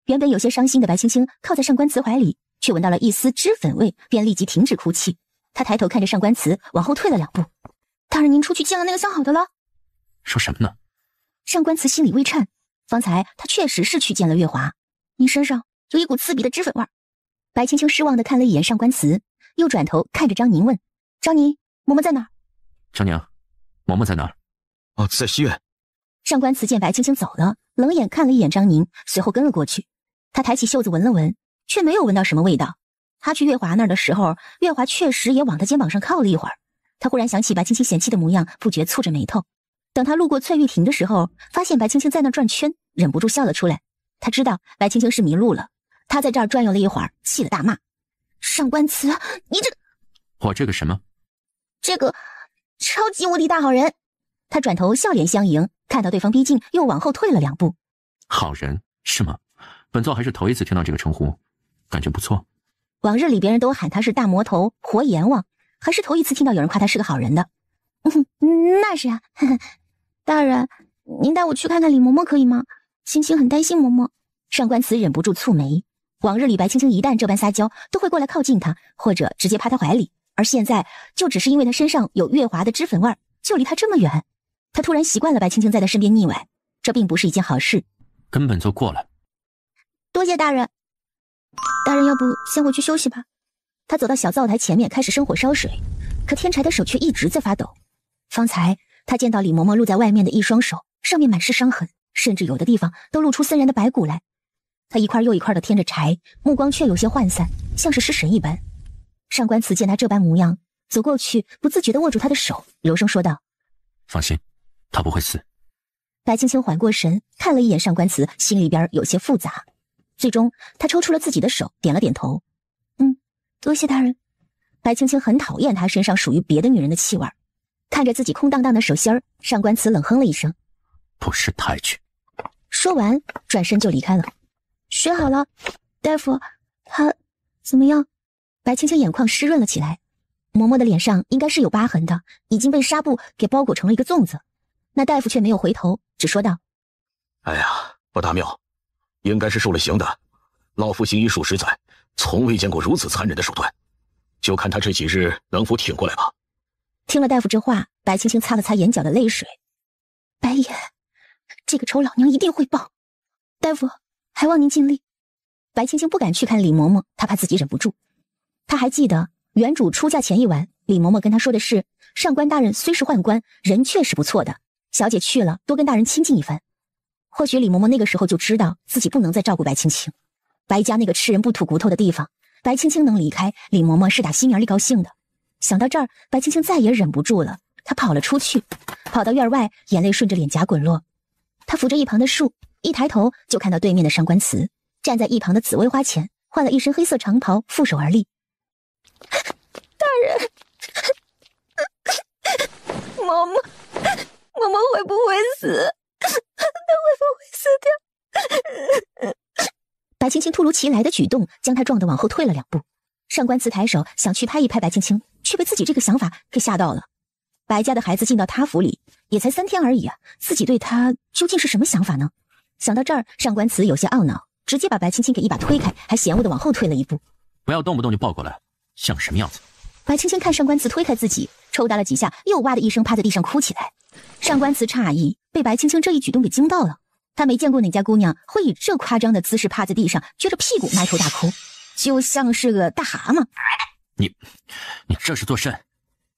[SPEAKER 3] 原本有些伤心的白青青靠在上官慈怀里，却闻到了一丝脂粉味，便立即停止哭泣。他抬头看着上官慈，往后退了2步。大人，您出去见了那个相好的了？
[SPEAKER 1] 说什么呢？
[SPEAKER 3] 上官慈心里微颤，方才他确实是去见了月华。您身上有一股刺鼻的脂粉味。白青青失望地看了一眼上官慈，又转头看着张宁问：“张宁，嬷嬷在哪儿？”
[SPEAKER 1] 张宁，嬷嬷在哪儿？
[SPEAKER 2] 哦，在西院。
[SPEAKER 3] 上官慈见白青青走了，冷眼看了一眼张宁，随后跟了过去。他抬起袖子闻了闻，却没有闻到什么味道。他去月华那儿的时候，月华确实也往他肩膀上靠了一会儿。他忽然想起白青青嫌弃的模样，不觉蹙着眉头。等他路过翠玉亭的时候，发现白青青在那转圈，忍不住笑了出来。他知道白青青是迷路了。他在这儿转悠了一会儿，气得大骂：“上官慈，你这……
[SPEAKER 1] 我这个什么？
[SPEAKER 3] 这个超级无敌大好人！”他转头笑脸相迎，看到对方逼近，又往后退了2步。
[SPEAKER 1] 好人是吗？本座还是头一次听到这个称呼，感觉不错。
[SPEAKER 3] 往日里别人都喊他是大魔头、活阎王，还是头一次听到有人夸他是个好人的。那是啊，大人，您带我去看看李嬷嬷可以吗？青青很担心嬷嬷。上官慈忍不住蹙眉。往日里白青青一旦这般撒娇，都会过来靠近他，或者直接趴他怀里，而现在就只是因为他身上有月华的脂粉味，就离他这么远。他突然习惯了白青青在他身边腻歪，这并不是一件好事。
[SPEAKER 1] 跟本座过来。
[SPEAKER 3] 多谢大人。大人要不先回去休息吧。他走到小灶台前面开始生火烧水，可天柴的手却一直在发抖。方才他见到李嬷嬷露在外面的一双手，上面满是伤痕，甚至有的地方都露出森然的白骨来。他一块又一块的添着柴，目光却有些涣散，像是失神一般。上官慈见他这般模样，走过去不自觉地握住他的手，柔声说道：“
[SPEAKER 1] 放心，他不会死。”
[SPEAKER 3] 白青青缓过神，看了一眼上官慈，心里边有些复杂。最终他抽出了自己的手，点了点头：“多谢大人。”白青青很讨厌他身上属于别的女人的气味，看着自己空荡荡的手心儿，上官慈冷哼了一声：“
[SPEAKER 1] 不识抬举。”
[SPEAKER 3] 说完转身就离开了。学好了，大夫，他怎么样？白青青眼眶湿润了起来。嬷嬷的脸上应该是有疤痕的，已经被纱布给包裹成了一个粽子。那大夫却没有回头，只说道：“
[SPEAKER 2] 哎呀，不大妙，应该是受了刑的。老夫行医数十载，从未见过如此残忍的手段，就看他这几日能否挺过来吧。”
[SPEAKER 3] 听了大夫这话，白青青擦了擦眼角的泪水。白爷，这个丑老娘一定会报。大夫，还望您尽力。白青青不敢去看李嬷嬷，她怕自己忍不住。她还记得原主出嫁前一晚，李嬷嬷跟她说的是，上官大人虽是宦官，人确实不错的，小姐去了多跟大人亲近一番。或许李嬷嬷那个时候就知道自己不能再照顾白青青。白家那个吃人不吐骨头的地方，白青青能离开，李嬷嬷是打心眼里高兴的。想到这儿，白青青再也忍不住了，她跑了出去，跑到院外，眼泪顺着脸颊滚落。她扶着一旁的树，一抬头就看到对面的上官慈站在一旁的紫薇花前，换了一身黑色长袍，负手而立。
[SPEAKER 6] 大人，嬷嬷会不会死？她会不会死掉？
[SPEAKER 3] 白青青突如其来的举动将她撞得往后退了2步。上官慈抬手想去拍一拍白青青，却被自己这个想法给吓到了。白家的孩子进到他府里也才3天而已啊，自己对他究竟是什么想法呢？想到这儿，上官慈有些懊恼，直接把白青青给一把推开，还嫌恶的往后退了1步。
[SPEAKER 1] 不要动不动就抱过来，像什么样子？
[SPEAKER 3] 白青青看上官慈推开自己，抽打了几下，又哇的一声趴在地上哭起来。上官慈诧异，被白青青这一举动给惊到了。他没见过哪家姑娘会以这夸张的姿势趴在地上，撅着屁股埋头大哭，就像是个大蛤蟆。
[SPEAKER 1] 你这是作甚？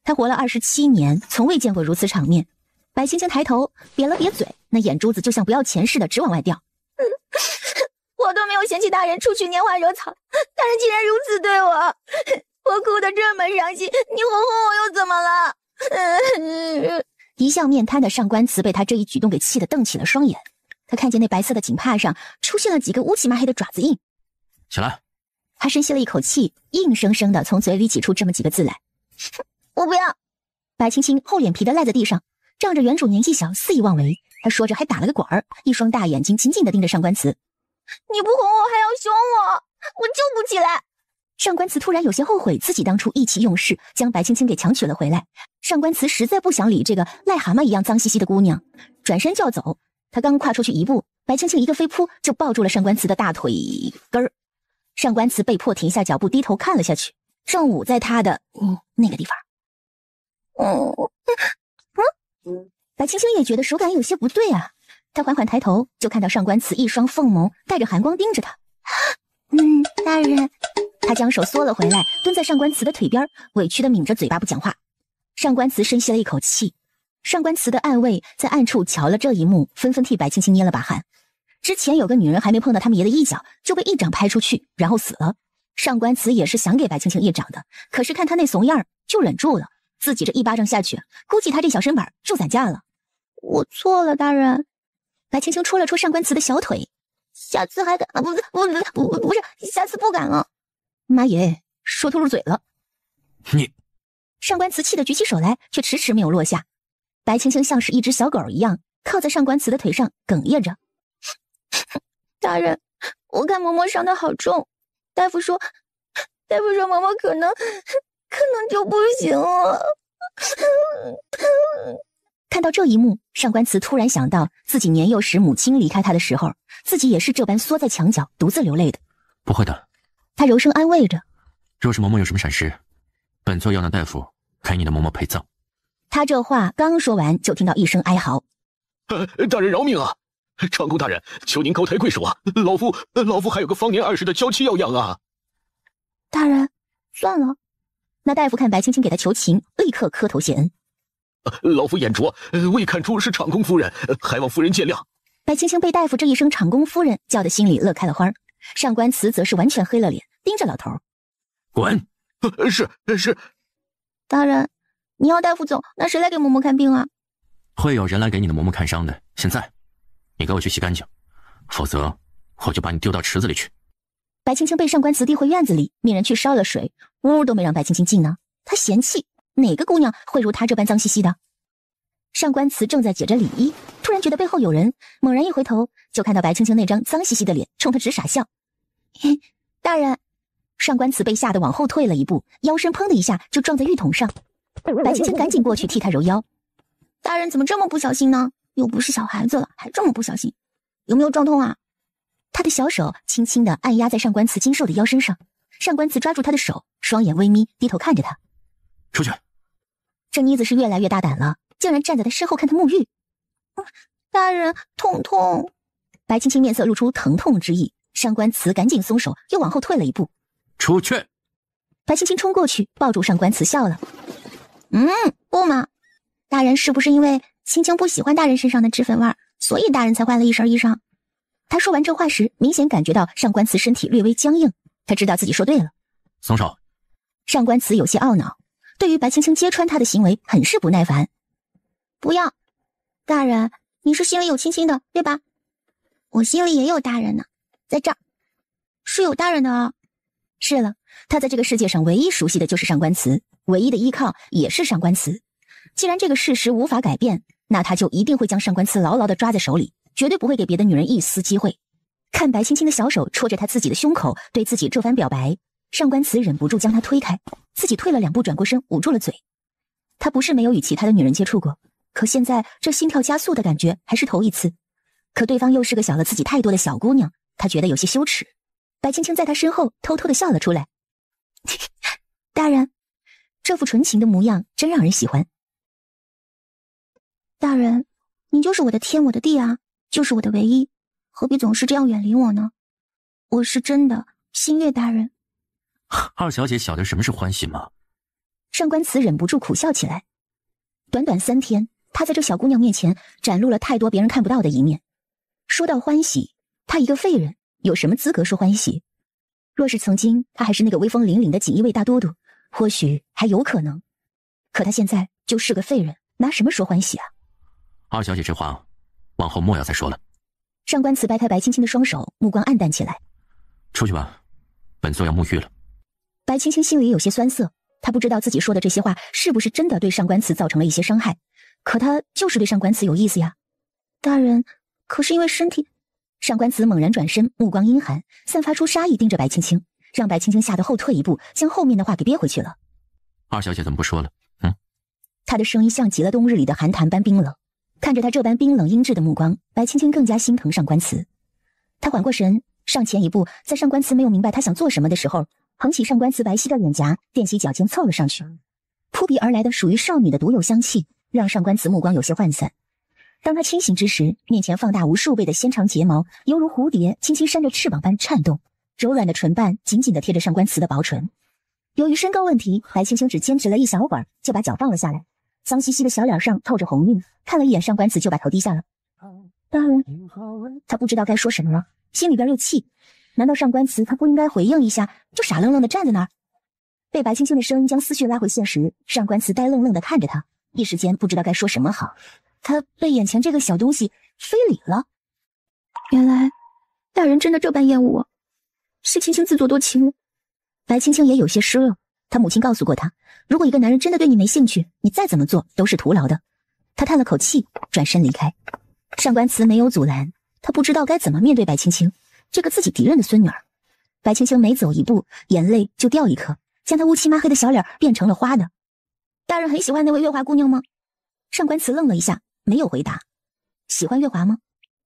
[SPEAKER 3] 他活了27年，从未见过如此场面。白青青抬头瘪了瘪嘴，那眼珠子就像不要钱似的直往外掉。
[SPEAKER 6] 我都没有嫌弃大人出去拈花惹草，大人竟然如此对我，我哭得这么伤心，你哄哄我又怎么了？
[SPEAKER 3] 一向面瘫的上官慈被他这一举动给气得瞪起了双眼。他看见那白色的锦帕上出现了几个乌漆麻黑的爪子印。
[SPEAKER 1] 起来。
[SPEAKER 3] 他深吸了一口气，硬生生的从嘴里挤出这么几个字来。
[SPEAKER 6] 我不要。
[SPEAKER 3] 白青青厚脸皮的赖在地上，仗着原主年纪小肆意妄为。他说着还打了个滚儿，一双大眼睛紧紧的盯着上官慈。
[SPEAKER 6] 你不哄我还要凶我救不起来。
[SPEAKER 3] 上官慈突然有些后悔自己当初意气用事，将白青青给强娶了回来。上官慈实在不想理这个癞蛤蟆一样脏兮兮的姑娘，转身就要走。他刚跨出去1步，白青青一个飞扑就抱住了上官慈的大腿根儿。上官慈被迫停下脚步，低头看了下去，正捂在他的那个地方。白青青也觉得手感有些不对啊，他缓缓抬头，就看到上官慈一双凤眸带着寒光盯着他。
[SPEAKER 6] 大人。
[SPEAKER 3] 他将手缩了回来，蹲在上官慈的腿边，委屈的抿着嘴巴不讲话。上官慈深吸了一口气，上官慈的暗卫在暗处瞧了这一幕，纷纷替白青青捏了把汗。之前有个女人还没碰到他们爷的一脚，就被一掌拍出去，然后死了。上官慈也是想给白青青一掌的，可是看他那怂样就忍住了。自己这一巴掌下去，估计他这小身板就散架了。
[SPEAKER 6] 我错了，大人。
[SPEAKER 3] 白青青戳了戳上官慈的小腿，
[SPEAKER 6] 下次还敢不是，下次不敢了。
[SPEAKER 3] 妈耶，说秃噜嘴了。
[SPEAKER 1] 你。
[SPEAKER 3] 上官慈气得举起手来，却迟迟没有落下。白青青像是一只小狗一样靠在上官慈的腿上哽咽着。
[SPEAKER 6] 大人，我看嬷嬷伤得好重，大夫说嬷嬷可能就不行了。
[SPEAKER 3] 看到这一幕，上官慈突然想到自己年幼时母亲离开他的时候，自己也是这般缩在墙角独自流泪的。
[SPEAKER 1] 不会的，
[SPEAKER 3] 他柔声安慰着。
[SPEAKER 1] 若是嬷嬷有什么闪失，本座要让大夫开你的嬷嬷陪葬。
[SPEAKER 3] 他这话刚说完，就听到一声哀嚎。
[SPEAKER 2] 大人饶命啊！长公大人，求您高抬贵手啊！老夫还有个方年20的娇妻要养啊！
[SPEAKER 6] 大人，算了。
[SPEAKER 3] 那大夫看白青青给他求情，立刻磕头谢恩。
[SPEAKER 2] 老夫眼拙，未看出是长公夫人，还望夫人见谅。
[SPEAKER 3] 白青青被大夫这一声长公夫人叫得心里乐开了花。上官慈则是完全黑了脸，盯着老头。
[SPEAKER 1] 滚！
[SPEAKER 2] 是。
[SPEAKER 6] 大人，你要大夫走，那谁来给嬷嬷看病啊？
[SPEAKER 1] 会有人来给你的嬷嬷看伤的。现在你给我去洗干净，否则我就把你丢到池子里去。
[SPEAKER 3] 白青青被上官慈递回院子里，命人去烧了水，屋都没让白青青进呢。他嫌弃哪个姑娘会如她这般脏兮兮的。上官慈正在解着里衣，突然觉得背后有人，猛然一回头，就看到白青青那张脏兮兮的脸冲他直傻笑。
[SPEAKER 6] 大人。
[SPEAKER 3] 上官慈被吓得往后退了1步，腰身砰的一下就撞在浴桶上。白青青赶紧过去替他揉腰。
[SPEAKER 6] 大人怎么这么不小心呢？又不是小孩子了，还这么不小心，有没有撞痛啊？
[SPEAKER 3] 他的小手轻轻地按压在上官慈精瘦的腰身上，上官慈抓住他的手，双眼微眯，低头看着他。
[SPEAKER 1] 出去。
[SPEAKER 3] 这妮子是越来越大胆了，竟然站在他身后看他沐浴。
[SPEAKER 6] 大人，痛。
[SPEAKER 3] 白青青面色露出疼痛之意，上官慈赶紧松手，又往后退了1步。
[SPEAKER 1] 出去！
[SPEAKER 3] 白青青冲过去抱住上官慈笑了。
[SPEAKER 6] 不嘛，大人是不是因为青青不喜欢大人身上的脂粉味，所以大人才换了一身衣裳？
[SPEAKER 3] 他说完这话时，明显感觉到上官慈身体略微僵硬，他知道自己说对了。
[SPEAKER 1] 松手！
[SPEAKER 3] 上官慈有些懊恼，对于白青青揭穿他的行为很是不耐烦。
[SPEAKER 6] 不要，大人，你是心里有青青的，对吧？
[SPEAKER 3] 我心里也有大人呢，在这儿，是有大人的啊。是了，他在这个世界上唯一熟悉的就是上官慈，唯一的依靠也是上官慈。既然这个事实无法改变，那他就一定会将上官慈牢牢地抓在手里，绝对不会给别的女人一丝机会。看白青青的小手戳着他自己的胸口，对自己这番表白，上官慈忍不住将他推开，自己退了2步，转过身捂住了嘴。他不是没有与其他的女人接触过，可现在这心跳加速的感觉还是头一次。可对方又是个小了自己太多的小姑娘，他觉得有些羞耻。白青青在他身后偷偷地笑了出来。大人，这副纯情的模样真让人喜欢。大人，你就是我的天，我的地啊，就是我的唯一，何必总是这样远离我呢？我是真的，星月大人。
[SPEAKER 1] 二小姐晓得什么是欢喜吗？
[SPEAKER 3] 上官慈忍不住苦笑起来。短短3天，他在这小姑娘面前展露了太多别人看不到的一面。说到欢喜，他一个废人有什么资格说欢喜？若是曾经他还是那个威风凛凛的锦衣卫大都督，或许还有可能。可他现在就是个废人，拿什么说欢喜啊？
[SPEAKER 1] 二小姐这话，往后莫要再说了。
[SPEAKER 3] 上官慈掰开白青青的双手，目光暗淡起来。
[SPEAKER 1] 出去吧，本座要沐浴了。
[SPEAKER 3] 白青青心里有些酸涩，她不知道自己说的这些话是不是真的对上官慈造成了一些伤害，可她就是对上官慈有意思呀。大人，可是因为身体……上官慈猛然转身，目光阴寒，散发出杀意，盯着白青青，让白青青吓得后退一步，将后面的话给憋回去了。
[SPEAKER 1] 二小姐怎么不说了？
[SPEAKER 3] 她的声音像极了冬日里的寒潭般冰冷。看着他这般冰冷阴鸷的目光，白青青更加心疼上官慈。他缓过神，上前一步，在上官慈没有明白他想做什么的时候，捧起上官慈白皙的脸颊，踮起脚尖凑了上去。扑鼻而来的属于少女的独有香气，让上官慈目光有些涣散。当他清醒之时，面前放大无数倍的纤长睫毛，犹如蝴蝶轻轻扇着翅膀般颤动，柔软的唇瓣紧紧地贴着上官慈的薄唇。由于身高问题，白青青只坚持了一小会儿，就把脚放了下来。脏兮兮的小脸上透着红晕，看了一眼上官慈就把头低下了。大人，他不知道该说什么了，心里边又气。难道上官慈他不应该回应一下，就傻愣愣的站在那儿？被白青青的声音将思绪拉回现实，上官慈呆愣愣的看着他，一时间不知道该说什么好。他被眼前这个小东西非礼了。原来大人真的这般厌恶我，是青青自作多情了。白青青也有些失落。他母亲告诉过他，如果一个男人真的对你没兴趣，你再怎么做都是徒劳的。他叹了口气，转身离开。上官慈没有阻拦，他不知道该怎么面对白青青这个自己敌人的孙女儿。白青青每走一步，眼泪就掉一颗，将她乌漆抹黑的小脸变成了花的。大人很喜欢那位月华姑娘吗？上官慈愣了一下，没有回答。喜欢月华吗？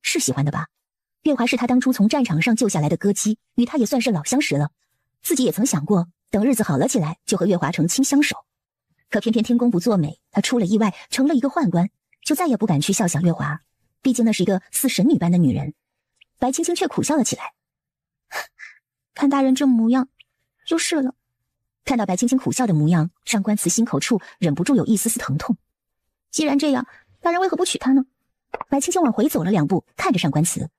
[SPEAKER 3] 是喜欢的吧。月华是他当初从战场上救下来的歌姬，与他也算是老相识了。自己也曾想过，等日子好了起来，就和月华成亲相守。可偏偏天公不作美，他出了意外，成了一个宦官，就再也不敢去笑想月华，毕竟那是一个似神女般的女人。白青青却苦笑了起来，看大人这模样，就是了。看到白青青苦笑的模样，上官慈心口处忍不住有一丝丝疼痛。既然这样，大人为何不娶她呢？白青青往回走了2步，看着上官慈，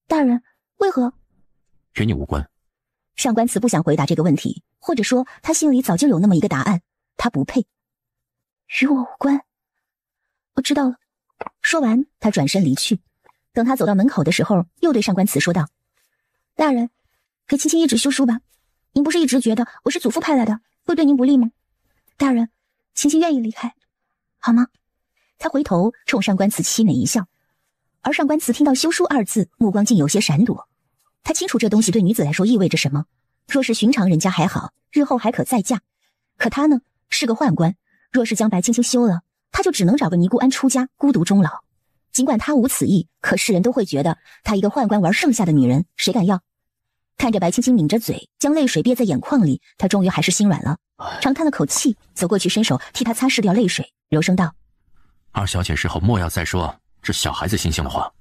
[SPEAKER 3] 大人为何？
[SPEAKER 1] 与你无关。
[SPEAKER 3] 上官慈不想回答这个问题，或者说他心里早就有那么一个答案，他不配。与我无关，我知道了。说完，他转身离去。等他走到门口的时候，又对上官慈说道：大人，给青青一纸休书吧。您不是一直觉得我是祖父派来的，会对您不利吗？大人，青青愿意离开，好吗？他回头冲上官慈凄美一笑，而上官慈听到休书2字，目光竟有些闪躲。他清楚这东西对女子来说意味着什么，若是寻常人家还好，日后还可再嫁。可他呢，是个宦官，若是将白青青休了，他就只能找个尼姑庵出家，孤独终老。尽管他无此意，可世人都会觉得他一个宦官玩剩下的女人，谁敢要？看着白青青抿着嘴，将泪水憋在眼眶里，他终于还是心软了，长叹了口气，走过去伸手替他擦拭掉泪水，柔声道：
[SPEAKER 1] 二小姐日后莫要再说这小孩子心性的话，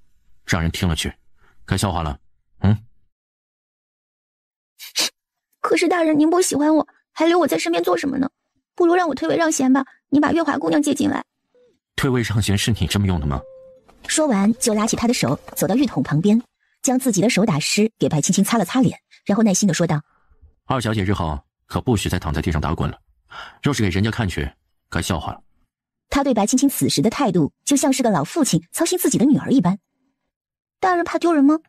[SPEAKER 1] 让人听了去该笑话了。
[SPEAKER 3] 可是大人您不喜欢我，还留我在身边做什么呢？不如让我退位让贤吧，你把月华姑娘接进来。
[SPEAKER 1] 退位让贤是你这么用的吗？
[SPEAKER 3] 说完就拉起他的手，走到浴桶旁边，将自己的手打湿，给白青青擦了擦脸，然后耐心地说道：
[SPEAKER 1] 二小姐日后可不许再躺在地上打滚了，若是给人家看去，该笑话了。他对白青青此时的态度，就像是个老父亲操心自己的女儿一般。
[SPEAKER 3] 大人怕丢人吗？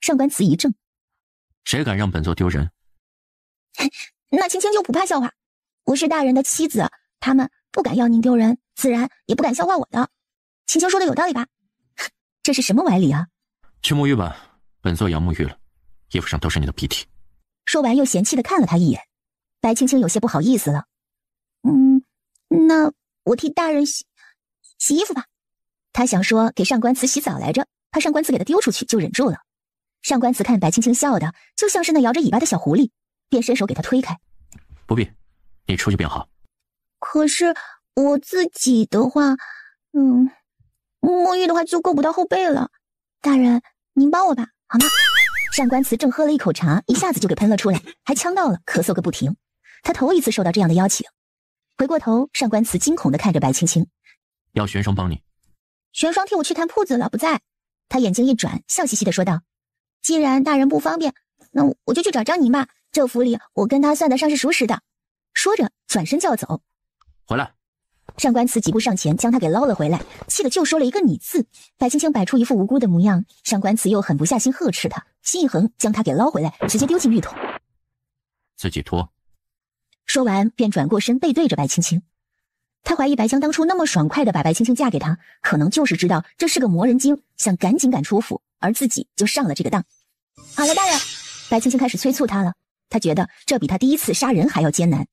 [SPEAKER 3] 上官慈一怔，
[SPEAKER 1] 谁敢让本座丢人？
[SPEAKER 3] 那青青就不怕笑话。我是大人的妻子，他们不敢要您丢人，自然也不敢笑话我的。青青说的有道理吧？这是什么歪理啊？
[SPEAKER 1] 去沐浴吧，本座也要沐浴了，衣服上都是你的鼻涕。
[SPEAKER 3] 说完又嫌弃的看了他一眼。白青青有些不好意思了。那我替大人洗衣服吧。他想说给上官慈洗澡来着，怕上官慈给他丢出去，就忍住了。上官慈看白青青笑的就像是那摇着尾巴的小狐狸，便伸手给他推开。
[SPEAKER 1] 不必，你出去便好。
[SPEAKER 3] 可是我自己的话，沐浴的话就够不到后背了。大人，您帮我吧，好吗？上官慈正喝了一口茶，一下子就给喷了出来，还呛到了，咳嗽个不停。他头一次受到这样的邀请。回过头，上官慈惊恐地看着白青青。
[SPEAKER 1] 要玄霜帮你。
[SPEAKER 3] 玄霜替我去看铺子了，不在。他眼睛一转，笑嘻嘻地说道：既然大人不方便，那我就去找张宁吧，这府里我跟他算得上是熟识的。说着转身就要走。
[SPEAKER 1] 回来。
[SPEAKER 3] 上官慈几步上前将他给捞了回来，气得就说了一个你字。白青青摆出一副无辜的模样，上官慈又狠不下心呵斥他，心一横将他给捞回来，直接丢进浴桶。
[SPEAKER 1] 自己脱。
[SPEAKER 3] 说完便转过身背对着白青青。他怀疑白江当初那么爽快地把白青青嫁给他，可能就是知道这是个魔人精，想赶紧赶出府，而自己就上了这个当。好了，大人。白青青开始催促他了，他觉得这比他第一次杀人还要艰难。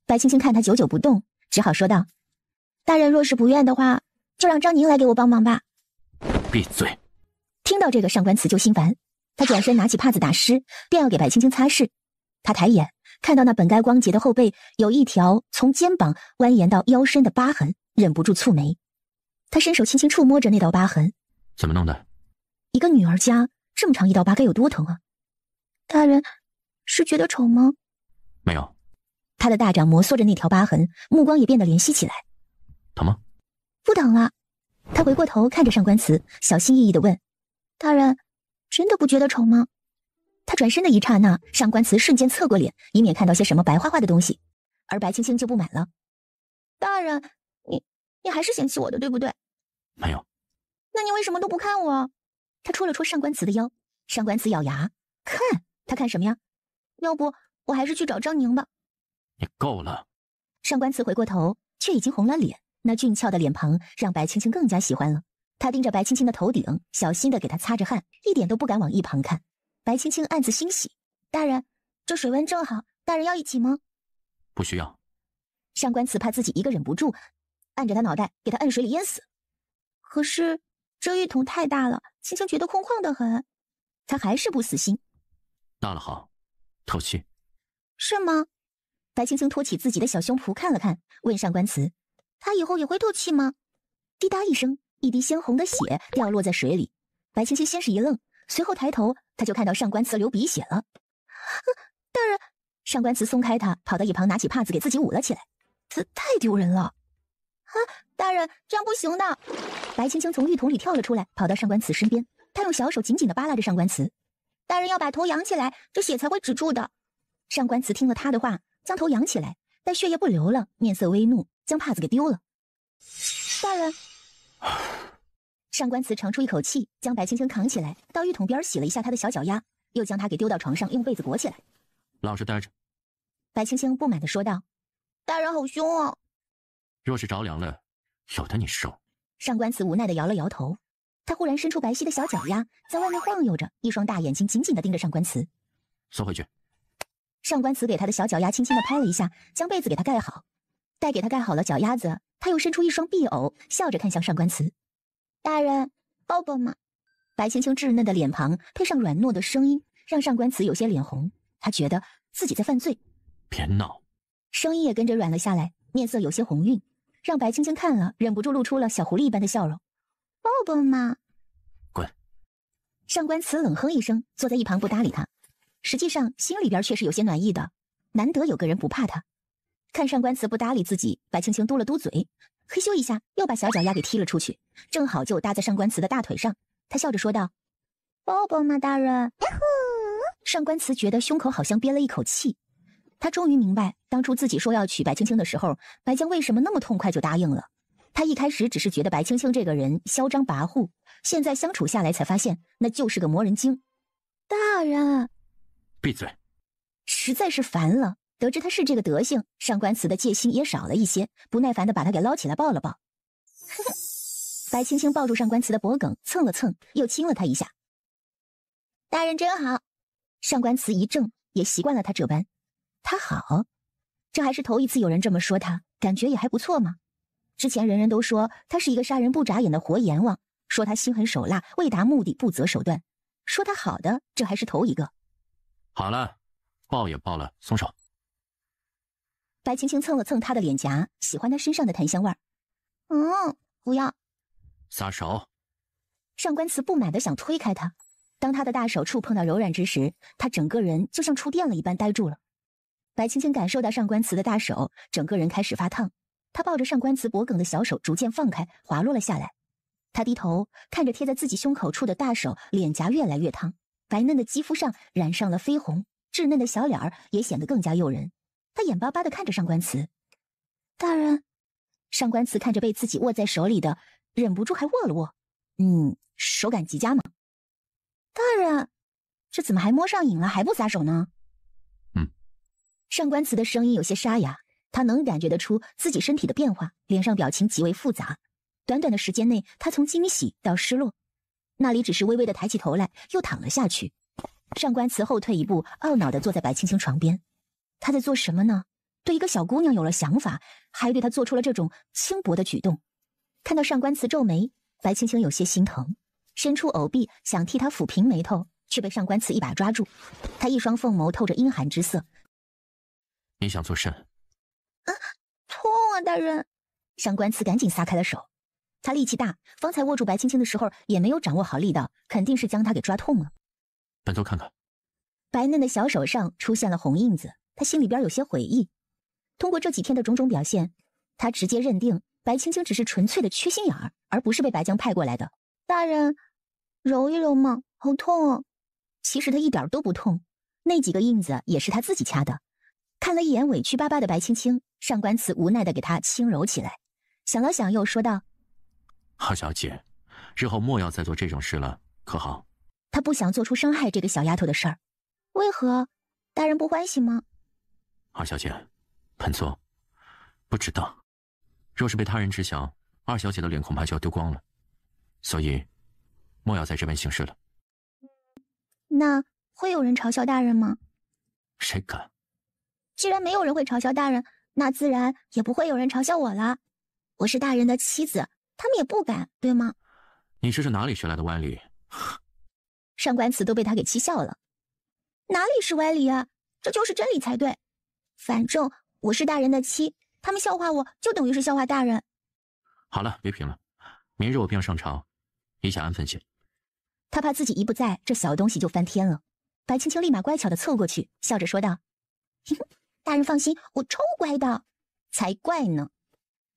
[SPEAKER 3] 白青青看他久久不动，只好说道：大人若是不愿的话，就让张宁来给我帮忙吧。
[SPEAKER 1] 闭嘴。
[SPEAKER 3] 听到这个，上官慈就心烦，他转身拿起帕子打湿，便要给白青青擦拭。他抬眼看到那本该光洁的后背有一条从肩膀蜿蜒到腰身的疤痕，忍不住蹙眉。他伸手轻轻触摸着那道疤痕。
[SPEAKER 1] 怎么弄的？
[SPEAKER 3] 一个女儿家这么长一道疤该有多疼啊！大人是觉得丑吗？
[SPEAKER 1] 没有。
[SPEAKER 3] 他的大掌摩挲着那条疤痕，目光也变得怜惜起来。
[SPEAKER 1] 疼吗？
[SPEAKER 3] 不疼了。他回过头看着上官慈，小心翼翼地问：大人真的不觉得丑吗？他转身的一刹那，上官慈瞬间侧过脸，以免看到些什么白花花的东西。而白青青就不满了：大人，你还是嫌弃我的，对不对？
[SPEAKER 1] 没有。
[SPEAKER 3] 那你为什么都不看我？他戳了戳上官慈的腰。上官慈咬牙：看？他看什么呀？要不我还是去找张宁吧。
[SPEAKER 1] 你够了。
[SPEAKER 3] 上官慈回过头，却已经红了脸，那俊俏的脸庞让白青青更加喜欢了。他盯着白青青的头顶，小心地给她擦着汗，一点都不敢往一旁看。白青青暗自欣喜：大人，这水温正好，大人要一起吗？
[SPEAKER 1] 不需要。
[SPEAKER 3] 上官慈怕自己一个忍不住，按着他脑袋给他摁水里淹死。可是这浴桶太大了，青青觉得空旷得很。他还是不死心。
[SPEAKER 1] 大了好，透气。
[SPEAKER 3] 是吗？白青青托起自己的小胸脯看了看，问上官慈：他以后也会透气吗？滴答一声，一滴鲜红的血掉落在水里。白青青先是一愣，随后抬头，他就看到上官慈流鼻血了。大人！上官慈松开他，跑到一旁拿起帕子给自己捂了起来。这太丢人了！大人，这样不行的！白青青从浴桶里跳了出来，跑到上官慈身边，她用小手紧紧地扒拉着上官慈。大人要把头扬起来，这血才会止住的。上官慈听了他的话，将头扬起来，但血液不流了，面色微怒，将帕子给丢了。大人！上官慈长出一口气，将白青青扛起来，到浴桶边洗了一下她的小脚丫，又将她给丢到床上，用被子裹起来。
[SPEAKER 1] 老实待着。
[SPEAKER 3] 白青青不满地说道：大人好凶哦。
[SPEAKER 1] 若是着凉了，有的你受。
[SPEAKER 3] 上官慈无奈地摇了摇头，他忽然伸出白皙的小脚丫，在外面晃悠着，一双大眼睛紧紧地盯着上官慈。
[SPEAKER 1] 缩回去。
[SPEAKER 3] 上官慈给他的小脚丫轻轻地拍了一下，将被子给他盖好。待给他盖好了脚丫子，他又伸出一双碧藕，笑着看向上官慈：大人，抱抱嘛。白青青稚嫩的脸庞配上软糯的声音，让上官慈有些脸红。他觉得自己在犯罪。
[SPEAKER 1] 别闹。
[SPEAKER 3] 声音也跟着软了下来，面色有些红晕，让白青青看了忍不住露出了小狐狸一般的笑容。抱抱嘛。
[SPEAKER 1] 滚。
[SPEAKER 3] 上官慈冷哼一声，坐在一旁不搭理他。实际上心里边却是有些暖意的，难得有个人不怕他。看上官慈不搭理自己，白青青嘟了嘟嘴，嘿咻一下又把小脚丫给踢了出去，正好就搭在上官慈的大腿上。他笑着说道：抱抱嘛，大人。上官慈觉得胸口好像憋了一口气，他终于明白当初自己说要娶白青青的时候，白江为什么那么痛快就答应了。他一开始只是觉得白青青这个人嚣张跋扈，现在相处下来才发现那就是个魔人精。大人，
[SPEAKER 1] 闭嘴！
[SPEAKER 3] 实在是烦了。得知他是这个德行，上官慈的戒心也少了一些，不耐烦的把他给捞起来抱了抱。白青青抱住上官慈的脖颈，蹭了蹭，又亲了他一下。大人真好。上官慈一怔，也习惯了他这般。他好，这还是头一次有人这么说他，感觉也还不错嘛。之前人人都说他是一个杀人不眨眼的活阎王，说他心狠手辣，为达目的不择手段。说他好的，这还是头一个。
[SPEAKER 1] 好了，抱也抱了，松手。
[SPEAKER 3] 白青青蹭了蹭他的脸颊，喜欢他身上的檀香味儿。不要。
[SPEAKER 1] 撒手！
[SPEAKER 3] 上官慈不满地想推开他，当他的大手触碰到柔软之时，他整个人就像触电了一般呆住了。白青青感受到上官慈的大手，整个人开始发烫。他抱着上官慈脖颈的小手逐渐放开，滑落了下来。他低头看着贴在自己胸口处的大手，脸颊越来越烫，白嫩的肌肤上染上了绯红，稚嫩的小脸儿也显得更加诱人。他眼巴巴地看着上官慈。大人。上官慈看着被自己握在手里的，忍不住还握了握。手感极佳嘛。大人，这怎么还摸上瘾了，还不撒手呢？上官慈的声音有些沙哑，他能感觉得出自己身体的变化，脸上表情极为复杂。短短的时间内，他从惊喜到失落，那里只是微微的抬起头来，又躺了下去。上官慈后退一步，懊恼地坐在白青青床边。他在做什么呢？对一个小姑娘有了想法，还对她做出了这种轻薄的举动。看到上官慈皱眉，白青青有些心疼，伸出藕臂想替她抚平眉头，却被上官慈一把抓住。他一双凤眸透着阴寒之色。
[SPEAKER 1] 你想做甚？
[SPEAKER 3] 痛啊，大人！上官慈赶紧撒开了手。他力气大，方才握住白青青的时候也没有掌握好力道，肯定是将她给抓痛了。
[SPEAKER 1] 本座看看。
[SPEAKER 3] 白嫩的小手上出现了红印子，他心里边有些悔意。通过这几天的种种表现，他直接认定白青青只是纯粹的缺心眼儿，而不是被白江派过来的。大人，揉一揉嘛，好痛啊！其实他一点都不痛，那几个印子也是他自己掐的。看了一眼委屈巴巴的白青青，上官慈无奈地给他轻揉起来，想了想又说道：
[SPEAKER 1] 二小姐，日后莫要再做这种事了，可好？
[SPEAKER 3] 他不想做出伤害这个小丫头的事儿。为何？大人不欢喜吗？
[SPEAKER 1] 二小姐，本座不知道，若是被他人知晓，二小姐的脸恐怕就要丢光了，所以莫要在这边行事了。
[SPEAKER 3] 那会有人嘲笑大人吗？
[SPEAKER 1] 谁敢？
[SPEAKER 3] 既然没有人会嘲笑大人，那自然也不会有人嘲笑我了。我是大人的妻子，他们也不敢，对吗？
[SPEAKER 1] 你这是哪里学来的歪理？
[SPEAKER 3] 上官慈都被他给气笑了。哪里是歪理啊，这就是真理才对。反正我是大人的妻，他们笑话我就等于是笑话大人。
[SPEAKER 1] 好了，别评了，明日我便上朝，一下安分些。
[SPEAKER 3] 他怕自己一不在，这小东西就翻天了。白青青立马乖巧地凑过去，笑着说道：大人放心，我超乖的。才怪呢。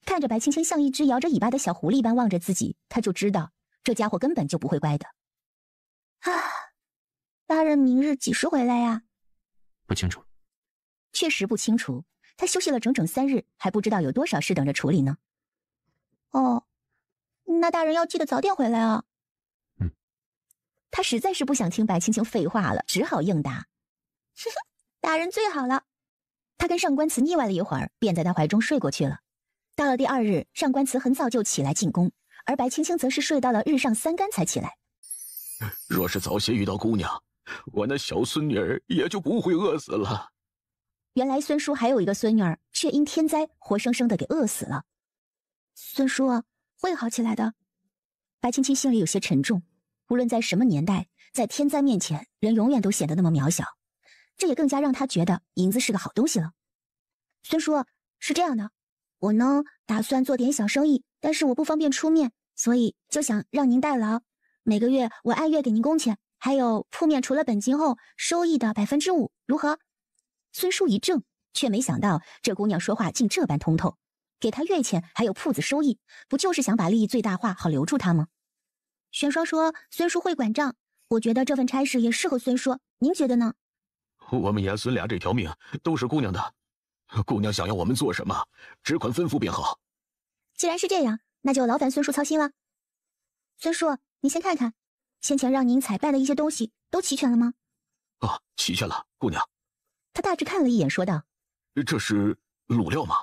[SPEAKER 3] 看着白青青像一只摇着尾巴的小狐狸般望着自己，他就知道这家伙根本就不会乖的。大人明日几时回来呀？
[SPEAKER 1] 不清楚。
[SPEAKER 3] 确实不清楚，他休息了整整3日，还不知道有多少事等着处理呢。那大人要记得早点回来啊。他实在是不想听白青青废话了，只好应答。大人最好了。他跟上官慈腻歪了一会儿，便在他怀中睡过去了。到了第2日，上官慈很早就起来进宫，而白青青则是睡到了日上3竿才起来。
[SPEAKER 2] 若是早些遇到姑娘，我那小孙女儿也就不会饿死了。
[SPEAKER 3] 原来孙叔还有一个孙女儿，却因天灾活生生的给饿死了。孙叔会好起来的。白青青心里有些沉重，无论在什么年代，在天灾面前，人永远都显得那么渺小。这也更加让他觉得银子是个好东西了。孙叔，是这样的，我呢打算做点小生意，但是我不方便出面，所以就想让您代劳，每个月我按月给您工钱，还有铺面除了本金后收益的5%，如何？孙叔一怔，却没想到这姑娘说话竟这般通透，给他月钱还有铺子收益，不就是想把利益最大化，好留住他吗？玄霜说孙叔会管账，我觉得这份差事也适合孙叔，您觉得呢？
[SPEAKER 2] 我们爷孙俩这条命都是姑娘的，姑娘想要我们做什么，只管吩咐便好。
[SPEAKER 3] 既然是这样，那就劳烦孙叔操心了。孙叔，您先看看，先前让您采办的一些东西都齐全了吗？
[SPEAKER 2] 啊，齐全了，姑娘。
[SPEAKER 3] 他大致看了一眼，说道：“
[SPEAKER 2] 这是卤料吗？”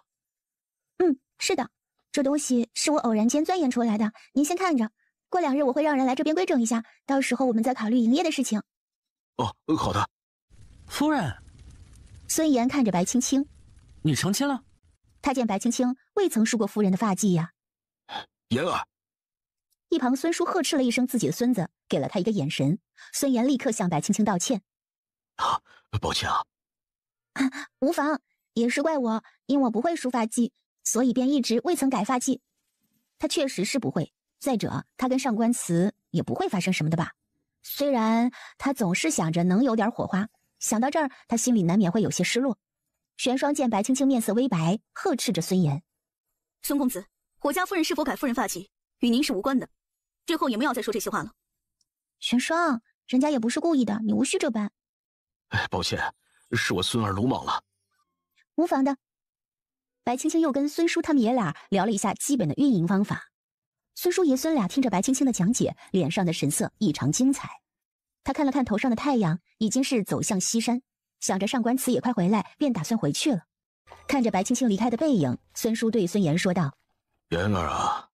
[SPEAKER 3] 是的，这东西是我偶然间钻研出来的，您先看着。过2日我会让人来这边规整一下，到时候我们再考虑营业的事情。
[SPEAKER 2] 哦，好的。
[SPEAKER 1] 夫人，
[SPEAKER 3] 孙岩看着白青青，
[SPEAKER 1] 你成亲了？
[SPEAKER 3] 他见白青青未曾梳过夫人的发髻呀。
[SPEAKER 2] 妍儿。
[SPEAKER 3] 一旁孙叔呵斥了一声自己的孙子，给了他一个眼神。孙岩立刻向白青青道歉：“
[SPEAKER 2] 抱歉啊。”
[SPEAKER 3] 无妨，也是怪我，因我不会梳发髻，所以便一直未曾改发髻。他确实是不会，再者他跟上官慈也不会发生什么的吧。虽然他总是想着能有点火花，想到这儿他心里难免会有些失落。玄霜见白青青面色微白，呵斥着孙岩：“
[SPEAKER 6] 孙公子，我家夫人是否改夫人发髻，与您是无关的，日后也不要再说这些话了。”
[SPEAKER 3] 玄霜，人家也不是故意的，你无需这般。
[SPEAKER 2] 抱歉，是我孙儿鲁莽了。
[SPEAKER 3] 无妨的。白青青又跟孙叔他们爷俩聊了一下基本的运营方法。孙叔爷孙俩听着白青青的讲解，脸上的神色异常精彩。他看了看头上的太阳，已经是走向西山，想着上官慈也快回来，便打算回去了。看着白青青离开的背影，孙叔对孙岩说道：“
[SPEAKER 2] 妍儿啊，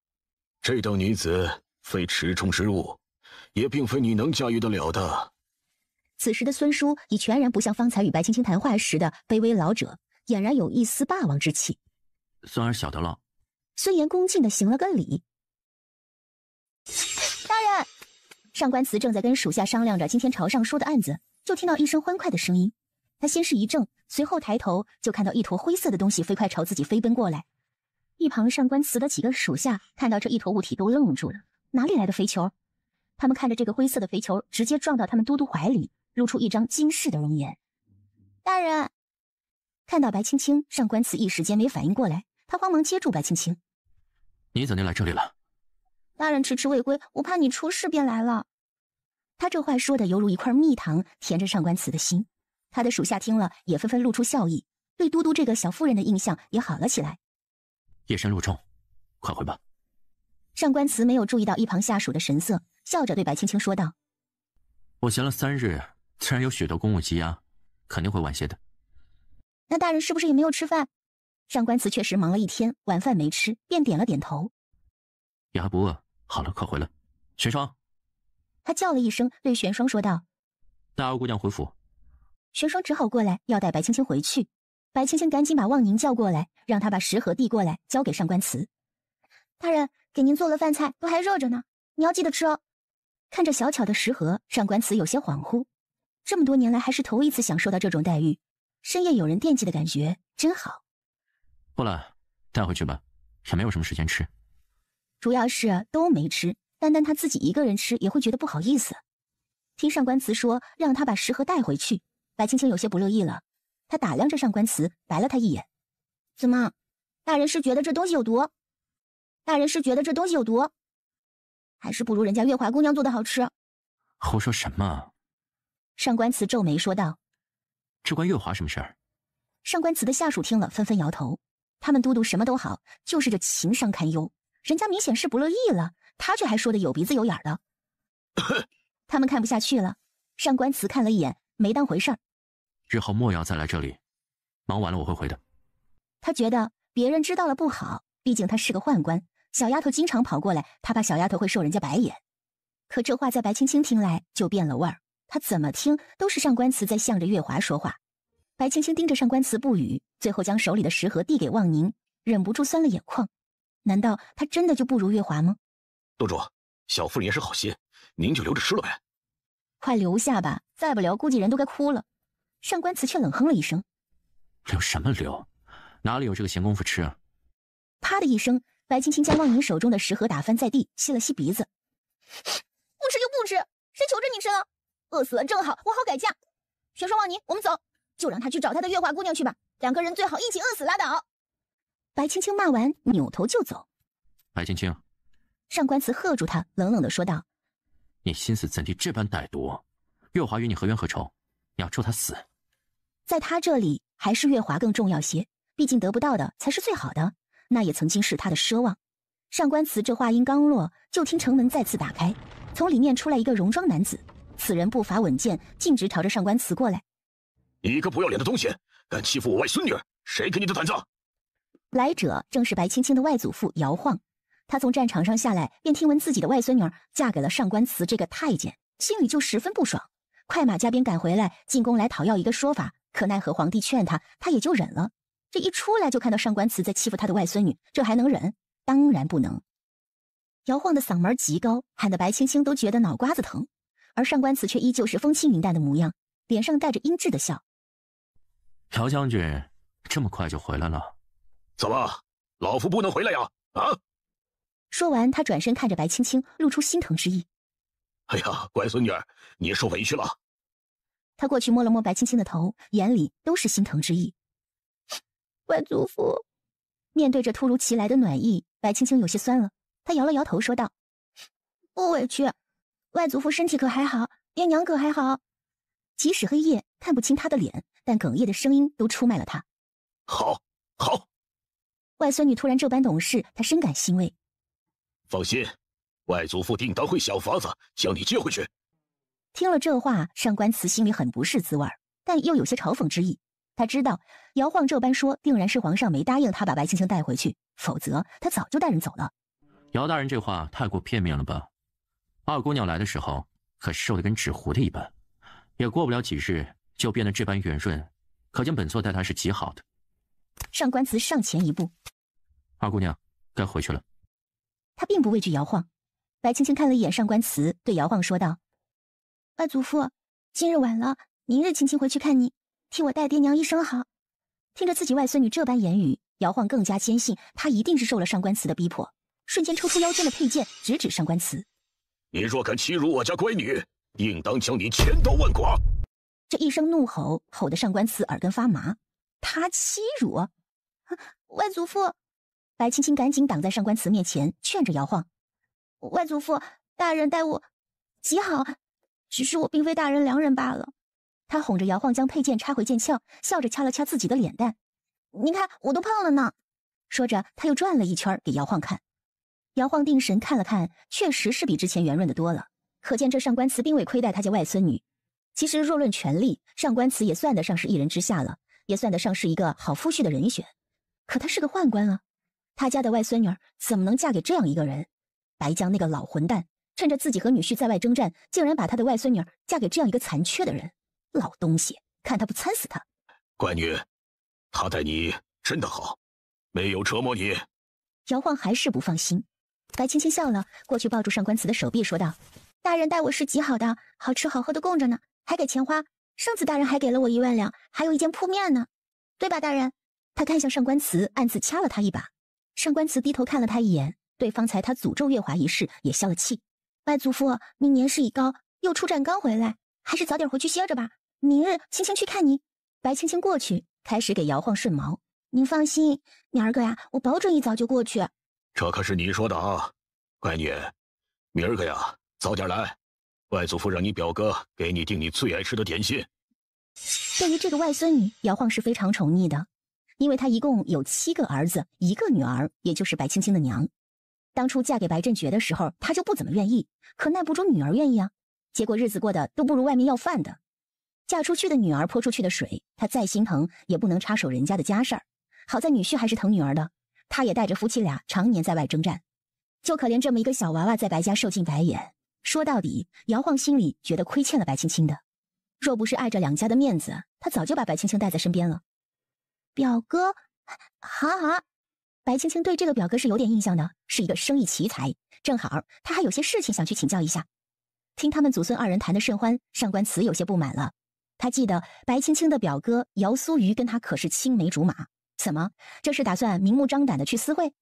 [SPEAKER 2] 这等女子非池中之物，也并非你能驾驭得了的。”
[SPEAKER 3] 此时的孙叔已全然不像方才与白青青谈话时的卑微老者，俨然有一丝霸王之气。
[SPEAKER 1] 孙儿晓得了。
[SPEAKER 3] 孙岩恭敬地行了个礼。大人，上官慈正在跟属下商量着今天朝上说的案子，就听到一声欢快的声音。他先是一怔，随后抬头就看到一坨灰色的东西飞快朝自己飞奔过来。一旁上官慈的几个属下看到这一坨物体都愣住了，哪里来的飞球？他们看着这个灰色的飞球直接撞到他们都督怀里，露出一张惊世的容颜。大人，看到白青青，上官慈一时间没反应过来，他慌忙接住白青青：“
[SPEAKER 1] 你怎地来这里了？”“
[SPEAKER 3] 大人迟迟未归，我怕你出事便来了。”他这话说的犹如一块蜜糖，甜着上官慈的心。他的属下听了也纷纷露出笑意，对都督这个小妇人的印象也好了起来。
[SPEAKER 1] 夜深路重，快回吧。
[SPEAKER 3] 上官慈没有注意到一旁下属的神色，笑着对白青青说道：“
[SPEAKER 1] 我闲了3日，自然有许多公务积压，肯定会晚些的。”“
[SPEAKER 3] 那大人是不是也没有吃饭？”上官慈确实忙了一天，晚饭没吃，便点了点头。
[SPEAKER 1] “也还不饿，好了，快回来。”“玄霜！”
[SPEAKER 3] 他叫了一声，对玄霜说道：“
[SPEAKER 1] 带二姑娘回府。”
[SPEAKER 3] 玄霜只好过来，要带白青青回去。白青青赶紧把望宁叫过来，让他把食盒递过来，交给上官慈。“大人，给您做了饭菜，都还热着呢，你要记得吃哦。”看着小巧的食盒，上官慈有些恍惚。这么多年来，还是头一次享受到这种待遇，深夜有人惦记的感觉真好。
[SPEAKER 1] 不了，带回去吧，也没有什么时间吃。
[SPEAKER 3] 主要是都没吃，单单他自己一个人吃也会觉得不好意思。听上官慈说让他把食盒带回去，白青青有些不乐意了。他打量着上官慈，白了他一眼：“怎么，大人是觉得这东西有毒？大人是觉得这东西有毒？还是不如人家月华姑娘做的好吃？”“
[SPEAKER 1] 胡说什么？”
[SPEAKER 3] 上官慈皱眉说道。
[SPEAKER 1] “这关月华什么事儿？”
[SPEAKER 3] 上官慈的下属听了纷纷摇头。他们都督什么都好，就是这情商堪忧，人家明显是不乐意了，他却还说的有鼻子有眼的。他们看不下去了。上官慈看了一眼，没当回事儿。
[SPEAKER 1] “日后莫要再来这里，忙完了我会回的。”
[SPEAKER 3] 他觉得别人知道了不好，毕竟他是个宦官，小丫头经常跑过来，他怕小丫头会受人家白眼。可这话在白青青听来就变了味儿，他怎么听都是上官慈在向着月华说话。白青青盯着上官慈不语，最后将手里的食盒递给望宁，忍不住酸了眼眶。难道他真的就不如月华吗？“
[SPEAKER 2] 督主，小夫人也是好心，您就留着吃了呗。”“
[SPEAKER 3] 快留下吧，再不留估计人都该哭了。”上官慈却冷哼了一声：“
[SPEAKER 1] 留什么留？哪里有这个闲工夫吃啊？”
[SPEAKER 3] 啪的一声，白青青将望宁手中的食盒打翻在地，吸了吸鼻子：“不吃就不吃，谁求着你吃了？饿死了正好，我好改嫁。玄霜，望宁，我们走，就让他去找他的月华姑娘去吧，两个人最好一起饿死拉倒。”白青青骂完，扭头就走。
[SPEAKER 1] “白青青！”
[SPEAKER 3] 上官慈喝住他，冷冷地说道：“
[SPEAKER 1] 你心思怎地这般歹毒？月华与你何冤何仇？你要咒他死？”
[SPEAKER 3] 在他这里，还是月华更重要些，毕竟得不到的才是最好的，那也曾经是他的奢望。上官慈这话音刚落，就听城门再次打开，从里面出来一个戎装男子。此人步伐稳健，径直朝着上官慈过来。
[SPEAKER 2] 你个不要脸的东西，敢欺负我外孙女，谁给你的胆子？
[SPEAKER 3] 来者正是白青青的外祖父姚晃。他从战场上下来，便听闻自己的外孙女嫁给了上官慈这个太监，心里就十分不爽，快马加鞭赶回来，进宫来讨要一个说法。可奈何皇帝劝他，他也就忍了。这一出来就看到上官慈在欺负他的外孙女，这还能忍？当然不能。姚晃的嗓门极高，喊得白青青都觉得脑瓜子疼，而上官慈却依旧是风轻云淡的模样，脸上带着阴鸷的笑。
[SPEAKER 1] 姚将军这么快就回来了？
[SPEAKER 2] 怎么，老夫不能回来呀？啊！
[SPEAKER 3] 说完，他转身看着白青青，露出心疼之意。
[SPEAKER 2] 哎呀，乖孙女儿，你受委屈了。
[SPEAKER 3] 他过去摸了摸白青青的头，眼里都是心疼之意。
[SPEAKER 6] 外祖父，
[SPEAKER 3] 面对着突如其来的暖意，白青青有些酸了。她摇了摇头说道：“
[SPEAKER 6] 不委屈，外祖父身体可还好，爹娘可还好。”
[SPEAKER 3] 即使黑夜看不清他的脸，但哽咽的声音都出卖了他。
[SPEAKER 2] 好，好。
[SPEAKER 3] 外孙女突然这般懂事，他深感欣慰。
[SPEAKER 2] 放心，外祖父定当会想法子将你接回去。
[SPEAKER 3] 听了这话，上官慈心里很不是滋味，但又有些嘲讽之意。他知道姚晃这般说，定然是皇上没答应他把白青青带回去，否则他早就带人走了。
[SPEAKER 1] 姚大人这话太过片面了吧？二姑娘来的时候可是瘦得跟纸糊的一般，也过不了几日就变得这般圆润，可见本座待她是极好的。
[SPEAKER 3] 上官慈上前一步：“
[SPEAKER 1] 二姑娘该回去了。”
[SPEAKER 3] 他并不畏惧姚晃。白青青看了一眼上官慈，对姚晃说道：“
[SPEAKER 6] 外祖父，今日晚了，明日青青回去看你，替我代爹娘一声好。”
[SPEAKER 3] 听着自己外孙女这般言语，姚晃更加坚信他一定是受了上官慈的逼迫，瞬间抽出腰间的佩剑，直指上官慈：“
[SPEAKER 2] 你若敢欺辱我家乖女，定当将你千刀万剐！”
[SPEAKER 3] 这一声怒吼，吼得上官慈耳根发麻。他欺辱？
[SPEAKER 6] 外祖父！
[SPEAKER 3] 白青青赶紧挡在上官慈面前，劝着姚晃：“
[SPEAKER 6] 外祖父，大人待我极好，只是我并非大人良人罢了。”
[SPEAKER 3] 他哄着姚晃将佩剑插回剑鞘，笑着掐了掐自己的脸蛋：“
[SPEAKER 6] 你看，我都胖了呢。”
[SPEAKER 3] 说着，他又转了一圈给姚晃看。姚晃定神看了看，确实是比之前圆润的多了，可见这上官慈并未亏待他家外孙女。其实若论权力，上官慈也算得上是一人之下了，也算得上是一个好夫婿的人选。可他是个宦官啊，他家的外孙女怎么能嫁给这样一个人？白江那个老混蛋，趁着自己和女婿在外征战，竟然把他的外孙女嫁给这样一个残缺的人。老东西，看他不参死他！
[SPEAKER 2] 乖女，他待你真的好，没有折磨你。
[SPEAKER 3] 姚晃还是不放心。白青青笑了，过去抱住上官慈的手臂，说道：“
[SPEAKER 6] 大人待我是极好的，好吃好喝的供着呢，还给钱花。上次大人还给了我1万两，还有一件铺面呢，对吧，大人？”
[SPEAKER 3] 他看向上官慈，暗自掐了他一把。上官慈低头看了他一眼，对方才他诅咒月华一事也消了气。
[SPEAKER 6] 外祖父，您年事已高，又出战刚回来，还是早点回去歇着吧。明日青青去看你。
[SPEAKER 3] 白青青过去，开始给姚晃顺毛。
[SPEAKER 6] 您放心，明儿个呀，我保准一早就过去。
[SPEAKER 2] 这可是你说的啊，乖女，明儿个呀，早点来，外祖父让你表哥给你订你最爱吃的点心。
[SPEAKER 3] 对于这个外孙女，姚晃是非常宠溺的，因为他一共有7个儿子，1个女儿，也就是白青青的娘。当初嫁给白振觉的时候，他就不怎么愿意，可耐不住女儿愿意啊，结果日子过得都不如外面要饭的。嫁出去的女儿泼出去的水，他再心疼也不能插手人家的家事儿。好在女婿还是疼女儿的，他也带着夫妻俩常年在外征战。就可怜这么一个小娃娃在白家受尽白眼。说到底，姚晃心里觉得亏欠了白青青的。若不是碍着两家的面子，他早就把白青青带在身边了。
[SPEAKER 6] 表哥，好。
[SPEAKER 3] 白青青对这个表哥是有点印象的，是一个生意奇才。正好他还有些事情想去请教一下。听他们祖孙2人谈得甚欢，上官慈有些不满了。他记得白青青的表哥姚苏瑜跟他可是青梅竹马，怎么这是打算明目张胆的去私会？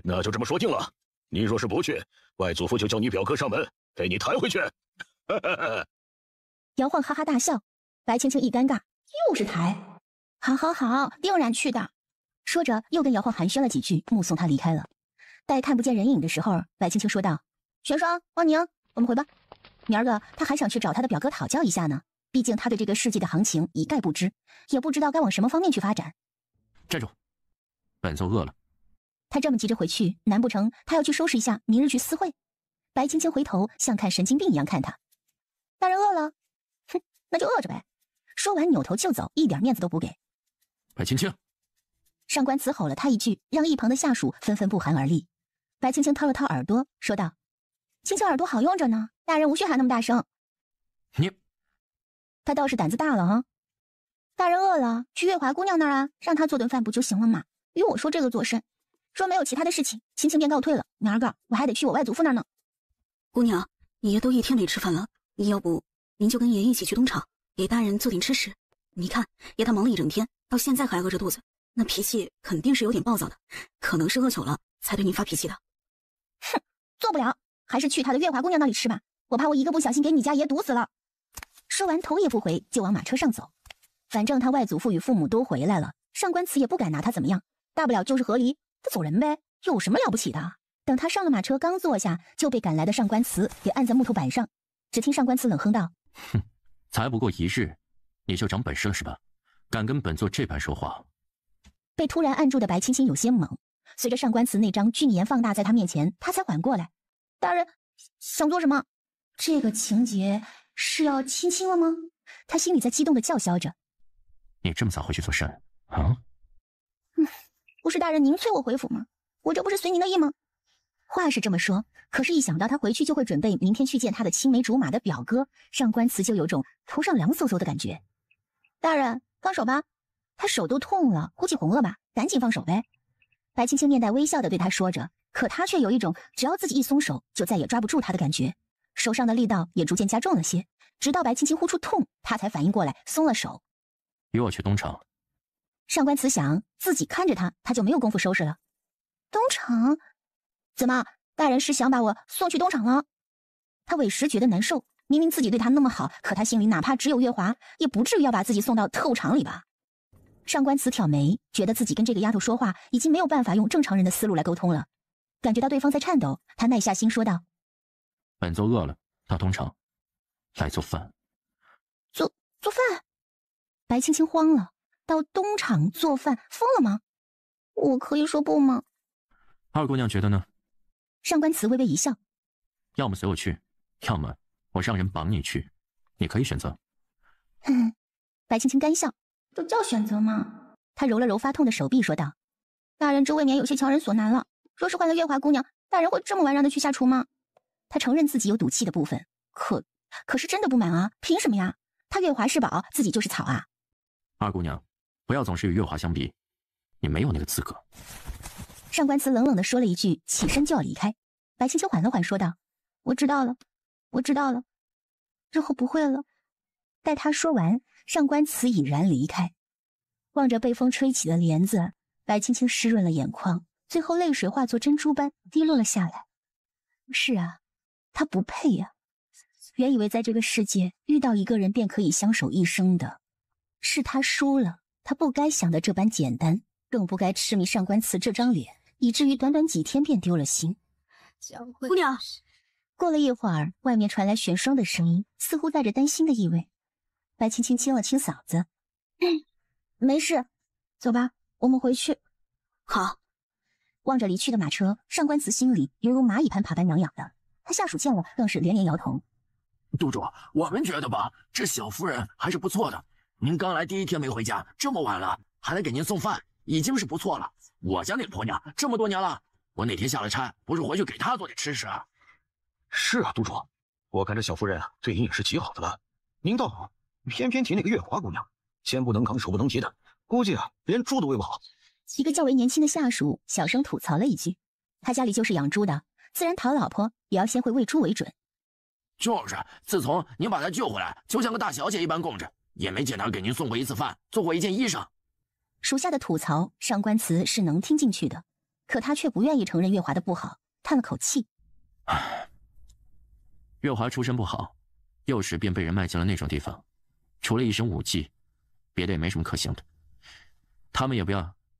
[SPEAKER 2] 那就这么说定了，你若是不去，外祖父就叫你表哥上门给你抬回去。
[SPEAKER 3] 姚晃哈哈大笑，白青青一尴尬，
[SPEAKER 6] 又是抬，好，定然去的。
[SPEAKER 3] 说着又跟姚晃寒暄了几句，目送他离开了。待看不见人影的时候，白青青说道：“
[SPEAKER 6] 玄霜、汪宁，我们回吧。
[SPEAKER 3] 明儿个他还想去找他的表哥讨教一下呢，毕竟他对这个世界的行情一概不知，也不知道该往什么方面去发展。”
[SPEAKER 1] 站住，本座饿了。
[SPEAKER 3] 他这么急着回去，难不成他要去收拾一下，明日去私会？白青青回头像看神经病一样看他。大人饿了，哼，那就饿着呗。说完扭头就走，一点面子都不给。
[SPEAKER 1] 白青青，
[SPEAKER 3] 上官慈吼了他一句，让一旁的下属纷纷不寒而栗。白青青掏了掏耳朵，说道：青青耳朵好用着呢，大人无需喊那么大声。
[SPEAKER 1] 你，
[SPEAKER 3] 他倒是胆子大了哈。大人饿了，去月华姑娘那儿啊，让她做顿饭不就行了吗？与我说这个做甚？说没有其他的事情，青青便告退了。明儿个我还得去我外祖父那儿呢。
[SPEAKER 7] 姑娘，爷爷都一天没吃饭了，要不您就跟爷爷一起去东厂，给大人做点吃食。你看爷他忙了一整天，到现在还饿着肚子，那脾气肯定是有点暴躁的，可能是饿久了才对您发脾气的。
[SPEAKER 3] 哼，做不了，还是去他的月华姑娘那里吃吧，我怕我一个不小心给你家爷毒死了。说完头也不回就往马车上走。反正他外祖父与父母都回来了，上官慈也不敢拿他怎么样，大不了就是和离，他走人呗，有什么了不起的？等他上了马车，刚坐下就被赶来的上官慈给按在木头板上。只听上官慈冷哼道：
[SPEAKER 1] 哼，才不过一日，你就长本事了是吧？敢跟本座这般说话？
[SPEAKER 3] 被突然按住的白青青有些懵，随着上官慈那张俊颜放大在他面前，他才缓过来。大人想做什么？这个情节是要亲亲了吗？他心里在激动地叫嚣着。
[SPEAKER 1] 你这么早回去做甚啊？
[SPEAKER 3] 不是大人您催我回府吗？我这不是随您的意吗？话是这么说，可是一想到他回去就会准备明天去见他的青梅竹马的表哥，上官慈就有种头上凉飕飕的感觉。大人放手吧，他手都痛了，估计红了吧，赶紧放手呗。白青青面带微笑地对他说着，可他却有一种只要自己一松手就再也抓不住他的感觉，手上的力道也逐渐加重了些，直到白青青呼出痛，他才反应过来松了手。
[SPEAKER 1] 与我去东厂。
[SPEAKER 3] 上官慈想自己看着他就没有功夫收拾了。东厂？怎么，大人是想把我送去东厂了？他委实觉得难受，明明自己对他那么好，可他心里哪怕只有月华，也不至于要把自己送到特务厂里吧。上官慈挑眉，觉得自己跟这个丫头说话已经没有办法用正常人的思路来沟通了，感觉到对方在颤抖，他耐下心说道：
[SPEAKER 1] 本座饿了，到东厂来做饭。
[SPEAKER 3] 做饭？白青青慌了，到东厂做饭，疯了吗？我可以说不吗？
[SPEAKER 1] 二姑娘觉得呢？
[SPEAKER 3] 上官慈微微一笑，
[SPEAKER 1] 要么随我去，要么我让人绑你去，你可以选择。
[SPEAKER 3] 白青青干笑，这叫选择吗？她揉了揉发痛的手臂说道：大人这未免有些强人所难了，若是换了月华姑娘，大人会这么完让她去下厨吗？她承认自己有赌气的部分，可是真的不满啊，凭什么呀？她月华是宝，自己就是草啊。
[SPEAKER 1] 二姑娘，不要总是与月华相比，你没有那个资格。
[SPEAKER 3] 上官慈冷冷地说了一句，起身就要离开。白青青缓了缓说道：我知道了，日后不会了。待他说完，上官慈已然离开。望着被风吹起的帘子，白青青湿润了眼眶，最后泪水化作珍珠般滴落了下来。是啊，他不配呀。原以为在这个世界遇到一个人便可以相守一生的，是他输了，他不该想的这般简单，更不该痴迷上官慈这张脸，以至于短短几天便丢了心。
[SPEAKER 7] 姑娘，
[SPEAKER 3] 过了一会儿，外面传来玄霜的声音，似乎带着担心的意味。白青青清了清嗓子，没事，走吧，我们回去。
[SPEAKER 7] 好。
[SPEAKER 3] 望着离去的马车，上官慈心里犹如蚂蚁攀爬般痒痒的，他下属见了更是连连摇头。
[SPEAKER 4] 督主，我们觉得吧，这小夫人还是不错的。您刚来第一天没回家，这么晚了还来给您送饭，已经是不错了。我家那婆娘这么多年了，我哪天下了差，不是回去给她做点吃食啊？
[SPEAKER 2] 是啊，督主，我看这小夫人对您也是极好的了。您倒好，偏偏提那个月华姑娘，肩不能扛，手不能提的，估计连猪都喂不好。
[SPEAKER 3] 一个较为年轻的下属小声吐槽了一句，他家里就是养猪的，自然讨老婆也要先会喂猪为准。
[SPEAKER 4] 就是，自从您把她救回来，就像个大小姐一般供着，也没见她给您送过一次饭，做过一件衣裳。
[SPEAKER 3] 属下的吐槽，上官慈是能听进去的，可他却不愿意承认月华的不好，叹了口气。
[SPEAKER 1] 月华出身不好，幼时便被人卖进了那种地方，除了一身武技，别的也没什么可行的。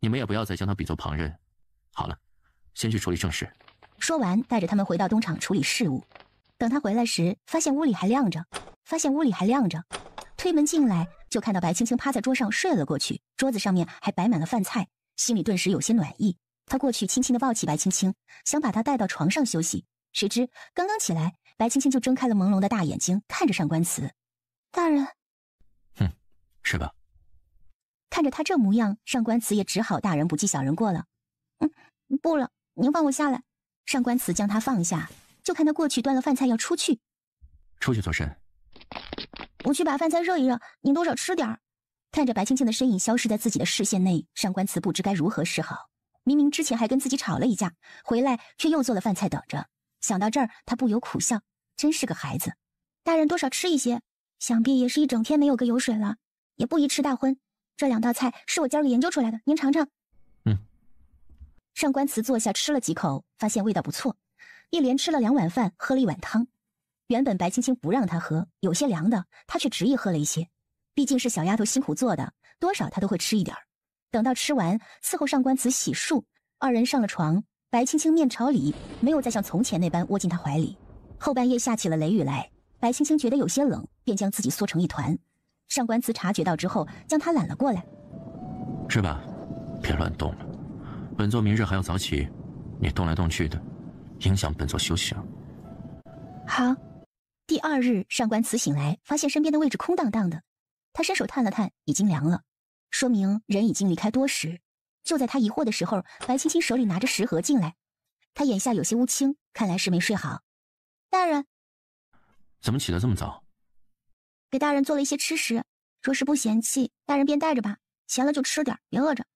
[SPEAKER 1] 你们也不要再将他比作旁人。好了，先去处理正事。
[SPEAKER 3] 说完，带着他们回到东厂处理事务。等他回来时，发现屋里还亮着，推门进来，就看到白青青趴在桌上睡了过去，桌子上面还摆满了饭菜，心里顿时有些暖意。他过去轻轻地抱起白青青，想把她带到床上休息，谁知刚刚起来，白青青就睁开了朦胧的大眼睛，看着上官慈。大人，
[SPEAKER 1] 是吧？
[SPEAKER 3] 看着他这模样，上官慈也只好大人不计小人过了。不了，您放我下来。上官慈将他放下，就看他过去端了饭菜要出去。
[SPEAKER 1] 出去做甚？
[SPEAKER 3] 我去把饭菜热一热，您多少吃点儿。看着白青青的身影消失在自己的视线内，上官慈不知该如何是好。明明之前还跟自己吵了一架，回来却又做了饭菜等着。想到这儿，他不由苦笑，真是个孩子。大人多少吃一些，想必也是一整天没有个油水了，也不宜吃大荤。这2道菜是我今儿个研究出来的，您尝尝。上官慈坐下吃了几口，发现味道不错，一连吃了2碗饭，喝了1碗汤。原本白青青不让他喝，有些凉的，他却执意喝了一些。毕竟是小丫头辛苦做的，多少他都会吃一点。等到吃完，伺候上官慈洗漱，2人上了床。白青青面朝里，没有再像从前那般窝进他怀里。后半夜下起了雷雨来，白青青觉得有些冷，便将自己缩成一团。上官慈察觉到之后，将他揽了过来。
[SPEAKER 1] 是吧？别乱动了，本座明日还要早起，你动来动去的，影响本座休息啊。
[SPEAKER 3] 好。第2日，上官慈醒来，发现身边的位置空荡荡的。他伸手探了探，已经凉了，说明人已经离开多时。就在他疑惑的时候，白青青手里拿着食盒进来。他眼下有些乌青，看来是没睡好。大人，
[SPEAKER 1] 怎么起得这么早？
[SPEAKER 3] 给大人做了一些吃食，若是不嫌弃，大人便带着吧，闲了就吃点，别饿着。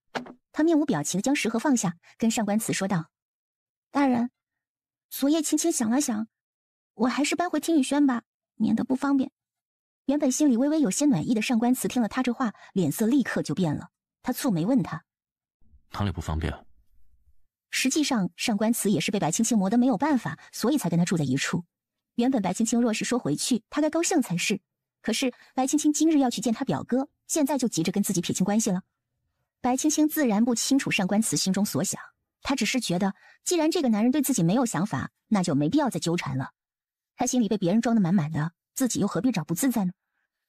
[SPEAKER 3] 他面无表情地将食盒放下，跟上官慈说道：大人，昨夜青青想了想，我还是搬回听雨轩吧，免得不方便。原本心里微微有些暖意的上官慈听了他这话，脸色立刻就变了。他蹙眉问他：
[SPEAKER 1] 哪里不方便？
[SPEAKER 3] 实际上上官慈也是被白青青磨得没有办法，所以才跟他住在一处。原本白青青若是说回去，他该高兴才是。可是白青青今日要去见他表哥，现在就急着跟自己撇清关系了。白青青自然不清楚上官慈心中所想，她只是觉得既然这个男人对自己没有想法，那就没必要再纠缠了。他心里被别人装得满满的，自己又何必找不自在呢？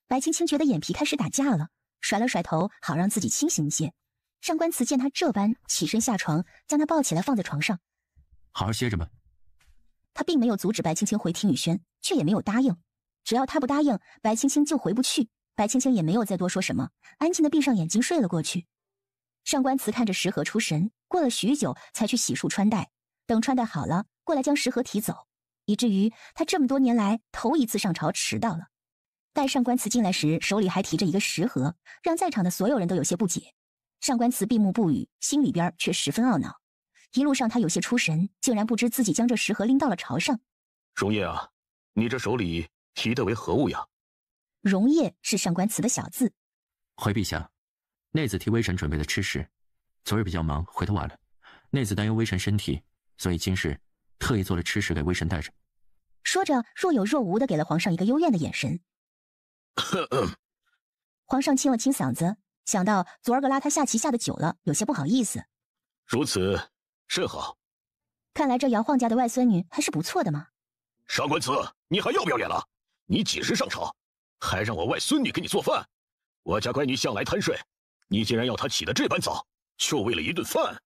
[SPEAKER 3] 白青青觉得眼皮开始打架了，甩了甩头，好让自己清醒一些。上官慈见他这般，起身下床，将他抱起来放在床上。
[SPEAKER 1] 好好歇着吧。
[SPEAKER 3] 他并没有阻止白青青回听雨轩，却也没有答应。只要他不答应，白青青就回不去。白青青也没有再多说什么，安静的闭上眼睛睡了过去。上官慈看着食盒出神，过了许久才去洗漱穿戴，等穿戴好了，过来将食盒提走，以至于他这么多年来头一次上朝迟到了。待上官慈进来时，手里还提着一个食盒，让在场的所有人都有些不解。上官慈闭目不语，心里边却十分懊恼。一路上他有些出神，竟然不知自己将这食盒拎到了朝上。
[SPEAKER 2] 荣烨啊，你这手里提的为何物呀？
[SPEAKER 3] 荣烨是上官慈的小字。
[SPEAKER 1] 回陛下，内子替微臣准备的吃食，昨日比较忙，回得晚了。内子担忧微臣身体，所以今日特意做了吃食给微臣带着。
[SPEAKER 3] 说着，若有若无地给了皇上一个幽怨的眼神。皇上清了清嗓子，想到昨儿个拉他下棋下的久了，有些不好意思。
[SPEAKER 2] 如此甚好。
[SPEAKER 3] 看来这姚晃家的外孙女还是不错的嘛。
[SPEAKER 2] 上官慈，你还要不要脸了？你几时上朝，还让我外孙女给你做饭？我家乖女向来贪睡，你竟然要她起得这般早，就为了一顿饭？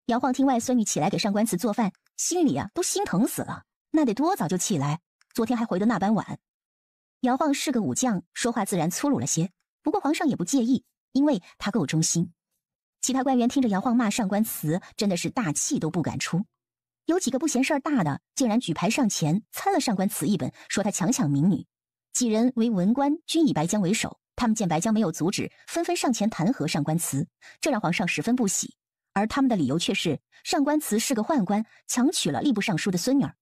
[SPEAKER 3] 姚晃听外孙女起来给上官慈做饭，心里都心疼死了。那得多早就起来，昨天还回得那般晚。姚晃是个武将，说话自然粗鲁了些，不过皇上也不介意，因为他够忠心。其他官员听着姚晃骂上官慈，真的是大气都不敢出。有几个不嫌事儿大的，竟然举牌上前参了上官慈一本，说他强抢民女。几人为文官，均以白江为首，他们见白江没有阻止，纷纷上前弹劾上官慈，这让皇上十分不喜。而他们的理由却是上官慈是个宦官，强娶了吏部尚书的孙女儿。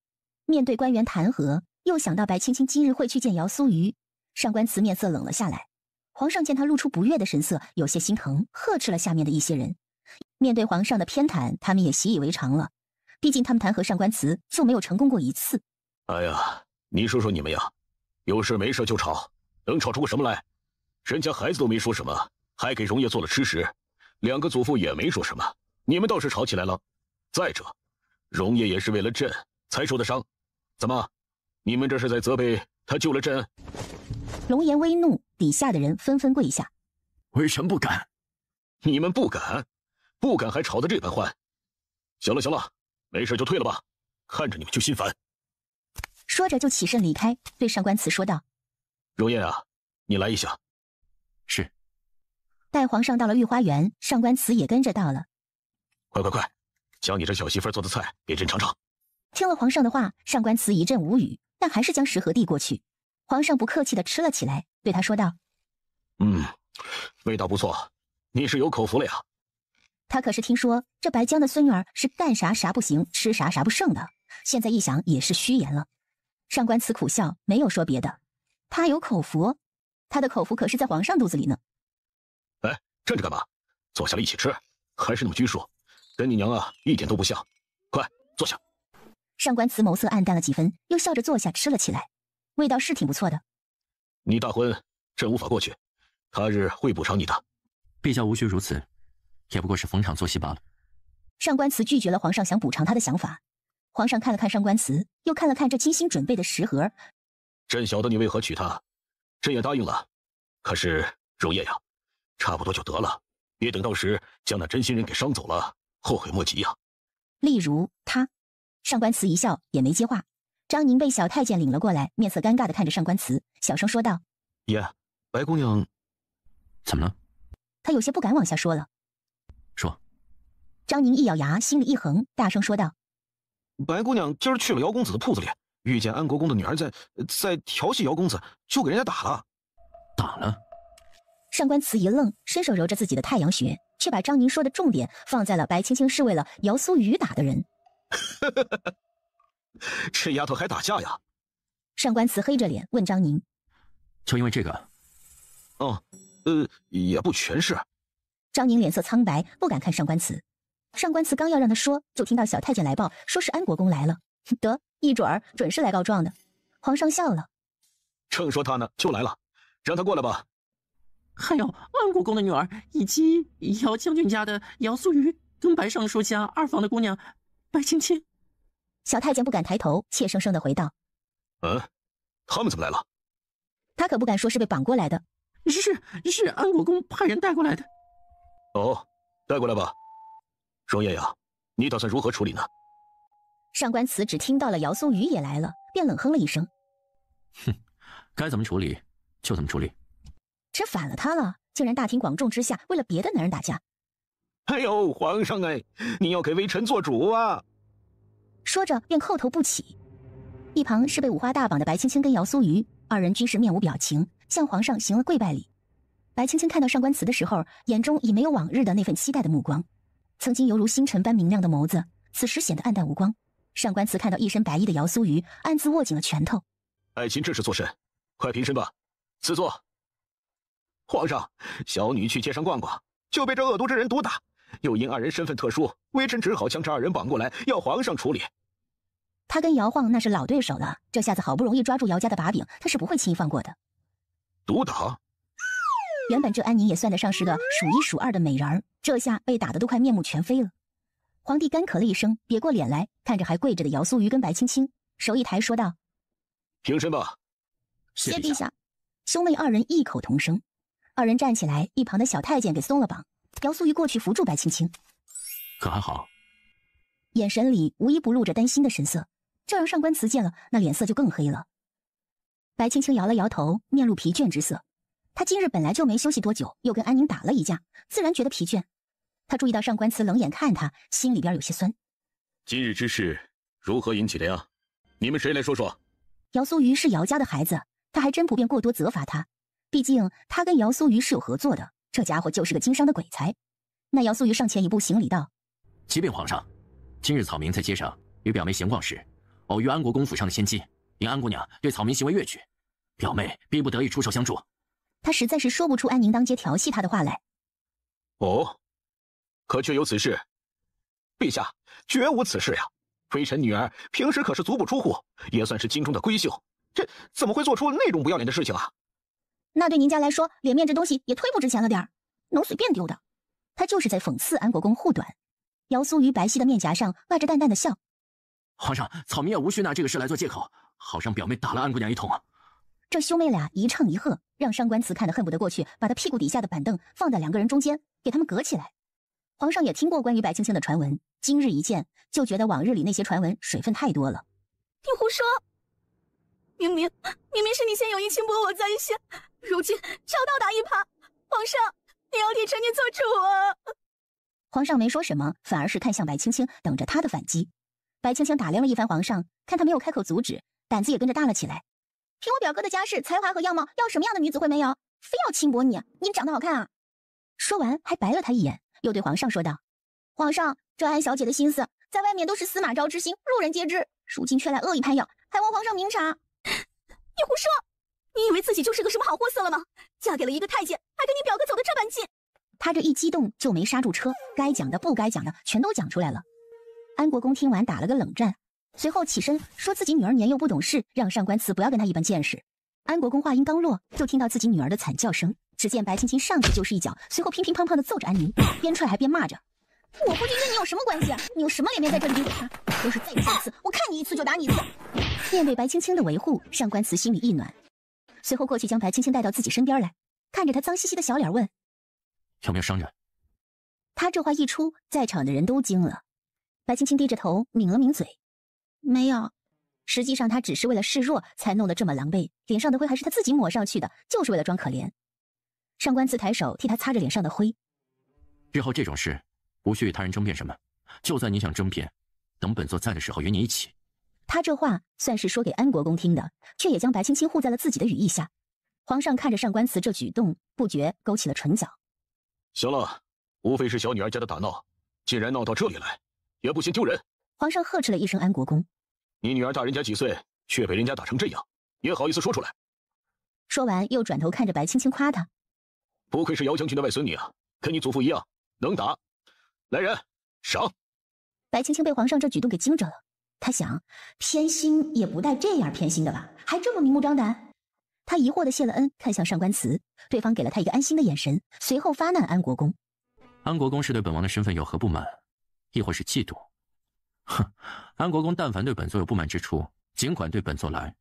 [SPEAKER 3] 面对官员弹劾，又想到白青青今日会去见姚苏瑜，上官慈面色冷了下来。皇上见他露出不悦的神色，有些心疼，呵斥了下面的一些人。面对皇上的偏袒，他们也习以为常了，毕竟他们弹劾上官慈就没有成功过一次。
[SPEAKER 2] 哎呀，你说说你们呀，有事没事就吵，能吵出个什么来？人家孩子都没说什么，还给荣烨做了吃食，2个祖父也没说什么，你们倒是吵起来了。再者，荣烨也是为了朕才受的伤，怎么，你们这是在责备他救了朕？
[SPEAKER 3] 龙颜微怒，底下的人纷纷跪下。
[SPEAKER 4] 微臣不敢。
[SPEAKER 2] 你们不敢？不敢还吵得这般欢？行了行了，没事就退了吧，看着你们就心烦。
[SPEAKER 3] 说着就起身离开，对上官慈说道：“
[SPEAKER 2] 容颜啊，你来一下。”
[SPEAKER 1] 是。
[SPEAKER 3] 待皇上到了御花园，上官慈也跟着到了。
[SPEAKER 2] 快快快，将你这小媳妇做的菜给朕尝尝。
[SPEAKER 3] 听了皇上的话，上官慈一阵无语，但还是将食盒递过去。皇上不客气地吃了起来，对他说道：“
[SPEAKER 2] 味道不错，你是有口福了呀。”
[SPEAKER 3] 他可是听说这白江的孙女儿是干啥啥不行，吃啥啥不剩的，现在一想也是虚言了。上官慈苦笑，没有说别的。他有口福，他的口福可是在皇上肚子里呢。
[SPEAKER 2] 哎，站着干嘛？坐下来一起吃，还是那么拘束，跟你娘啊一点都不像。快坐下。
[SPEAKER 3] 上官慈眸色暗淡了几分，又笑着坐下吃了起来，味道是挺不错的。
[SPEAKER 2] 你大婚，朕无法过去，他日会补偿你的。
[SPEAKER 1] 陛下无需如此，也不过是逢场作戏罢了。
[SPEAKER 3] 上官慈拒绝了皇上想补偿他的想法。皇上看了看上官慈，又看了看这精心准备的食盒。
[SPEAKER 2] 朕晓得你为何娶她，朕也答应了。可是容叶呀，差不多就得了，别等到时将那真心人给伤走了，后悔莫及呀。
[SPEAKER 3] 例如他，上官慈一笑，也没接话。张宁被小太监领了过来，面色尴尬地看着上官慈，小声说道：“
[SPEAKER 2] 爷，白姑娘
[SPEAKER 1] 怎么了？”
[SPEAKER 3] 他有些不敢往下说了。
[SPEAKER 1] 说。
[SPEAKER 3] 张宁一咬牙，心里一横，大声说道：“
[SPEAKER 8] 白姑娘今儿去了姚公子的铺子里，遇见安国公的女儿在调戏姚公子，就给人家打了。”
[SPEAKER 1] 打了？
[SPEAKER 3] 上官慈一愣，伸手揉着自己的太阳穴，却把张宁说的重点放在了白青青是为了姚苏雨打的人。
[SPEAKER 8] 这丫头还打架呀？
[SPEAKER 3] 上官慈黑着脸问张宁：“
[SPEAKER 1] 就因为这个？”“
[SPEAKER 8] 也不全是。”
[SPEAKER 3] 张宁脸色苍白，不敢看上官慈。上官慈刚要让他说，就听到小太监来报，说是安国公来了。得，一准是来告状的。皇上笑了：“
[SPEAKER 8] 正说他呢，就来了，让他过来吧。”
[SPEAKER 4] 还有安国公的女儿，以及姚将军家的姚素瑜，跟白尚书家二房的姑娘白青青。
[SPEAKER 3] 小太监不敢抬头，怯生生地回道：“
[SPEAKER 2] 他们怎么来了？”
[SPEAKER 3] 他可不敢说是被绑过来的。
[SPEAKER 4] 是安国公派人带过来的。
[SPEAKER 2] 哦，带过来吧。容叶呀，你打算如何处理呢？
[SPEAKER 3] 上官慈只听到了姚苏雨也来了，便冷哼了一声：“
[SPEAKER 1] 哼，该怎么处理就怎么处理。”
[SPEAKER 3] 这反了他了，竟然大庭广众之下为了别的男人打架。
[SPEAKER 8] 哎呦，皇上哎，你要给微臣做主啊！
[SPEAKER 3] 说着便叩头不起。一旁是被五花大绑的白青青跟姚苏瑜，二人均是面无表情，向皇上行了跪拜礼。白青青看到上官慈的时候，眼中已没有往日的那份期待的目光，曾经犹如星辰般明亮的眸子，此时显得暗淡无光。上官慈看到一身白衣的姚苏瑜，暗自握紧了拳头。
[SPEAKER 2] 爱卿这是做甚？快平身吧，赐座。
[SPEAKER 8] 皇上，小女去街上逛逛，就被这恶毒之人毒打，又因二人身份特殊，微臣只好将这二人绑过来，要皇上处理。
[SPEAKER 3] 他跟姚晃那是老对手了，这下子好不容易抓住姚家的把柄，他是不会轻易放过的。
[SPEAKER 2] 毒打？
[SPEAKER 3] 原本这安宁也算得上是个数一数二的美人儿，这下被打得都快面目全非了。皇帝干咳了一声，别过脸来，看着还跪着的姚苏瑜跟白青青，手一抬说道：“
[SPEAKER 2] 平身吧。”
[SPEAKER 3] 谢陛下。兄妹二人异口同声。二人站起来，一旁的小太监给松了绑，姚苏瑜过去扶住白青青。
[SPEAKER 1] 可还好？
[SPEAKER 3] 眼神里无一不露着担心的神色，这让上官慈见了，那脸色就更黑了。白青青摇了摇头，面露疲倦之色。她今日本来就没休息多久，又跟安宁打了一架，自然觉得疲倦。她注意到上官慈冷眼看她，心里边有些酸。
[SPEAKER 2] 今日之事如何引起的呀？你们谁来说说？
[SPEAKER 3] 姚苏瑜是姚家的孩子，他还真不便过多责罚他。毕竟他跟姚苏瑜是有合作的，这家伙就是个经商的鬼才。那姚苏瑜上前一步行礼道：“
[SPEAKER 1] 启禀皇上，今日草民在街上与表妹闲逛时，偶遇安国公府上的仙姬，因安姑娘对草民行为越矩，表妹逼不得已出手相助。”
[SPEAKER 3] 他实在是说不出安宁当街调戏他的话来。
[SPEAKER 2] 哦，可确有此事？
[SPEAKER 8] 陛下，绝无此事呀！微臣女儿平时可是足不出户，也算是京中的闺秀，这怎么会做出那种不要脸的事情啊？
[SPEAKER 3] 那对您家来说，脸面这东西也忒不值钱了点儿，能随便丢的？他就是在讽刺安国公护短。姚苏瑜白皙的面颊上挂着淡淡的笑。
[SPEAKER 1] 皇上，草民也无需拿这个事来做借口，好让表妹打了安姑娘一通啊！
[SPEAKER 3] 这兄妹俩一唱一和，让上官慈看得恨不得过去把他屁股底下的板凳放在两个人中间，给他们隔起来。皇上也听过关于白青青的传闻，今日一见，就觉得往日里那些传闻水分太多了。
[SPEAKER 6] 你胡说！明明是你先有意轻薄我在先，如今却要倒打一耙。皇上，你要替臣女做主啊！
[SPEAKER 3] 皇上没说什么，反而是看向白青青，等着他的反击。白青青打量了一番皇上，看他没有开口阻止，胆子也跟着大了起来。凭我表哥的家世、才华和样貌，要什么样的女子会没有？非要轻薄你，你长得好看啊！说完还白了他一眼，又对皇上说道：“皇上，这安小姐的心思，在外面都是司马昭之心，路人皆知，如今却来恶意攀咬，还望皇上明察。”
[SPEAKER 6] 你胡说！你以为自己就是个什么好货色了吗？嫁给了一个太监，还跟你表哥走得这般近。
[SPEAKER 3] 他这一激动就没刹住车，该讲的不该讲的全都讲出来了。安国公听完打了个冷战，随后起身说自己女儿年幼不懂事，让上官慈不要跟他一般见识。安国公话音刚落，就听到自己女儿的惨叫声，只见白青青上去就是一脚，随后乒乒乓乓的揍着安宁，边踹还边骂着：“我夫君跟你有什么关系？你有什么脸面在这里诋毁他？要是再有下次，我看你一次就打你一次。”面对白青青的维护，上官慈心里一暖，随后过去将白青青带到自己身边来，看着他脏兮兮的小脸问：“
[SPEAKER 1] 有没有伤人？”
[SPEAKER 3] 他这话一出，在场的人都惊了。白青青低着头抿了抿嘴：“没有。”实际上他只是为了示弱才弄得这么狼狈，脸上的灰还是他自己抹上去的，就是为了装可怜。上官慈抬手替他擦着脸上的灰：“
[SPEAKER 1] 日后这种事无需与他人争辩什么，就算你想争辩，等本座在的时候与你一起。”
[SPEAKER 3] 他这话算是说给安国公听的，却也将白青青护在了自己的羽翼下。皇上看着上官慈这举动，不觉勾起了唇角。
[SPEAKER 2] 行了，无非是小女儿家的打闹，竟然闹到这里来，也不嫌丢人。
[SPEAKER 3] 皇上呵斥了一声安国公：“
[SPEAKER 2] 你女儿大人家几岁，却被人家打成这样，也好意思说出来？”
[SPEAKER 3] 说完又转头看着白青青夸他：“
[SPEAKER 2] 不愧是姚将军的外孙女啊，跟你祖父一样能打。来人，赏！”
[SPEAKER 3] 白青青被皇上这举动给惊着了，他想，偏心也不带这样偏心的吧，还这么明目张胆。他疑惑的谢了恩，看向上官慈，对方给了他一个安心的眼神，随后发难安国公：“
[SPEAKER 1] 安国公是对本王的身份有何不满，亦或是嫉妒？哼，安国公但凡对本座有不满之处，尽管对本座来。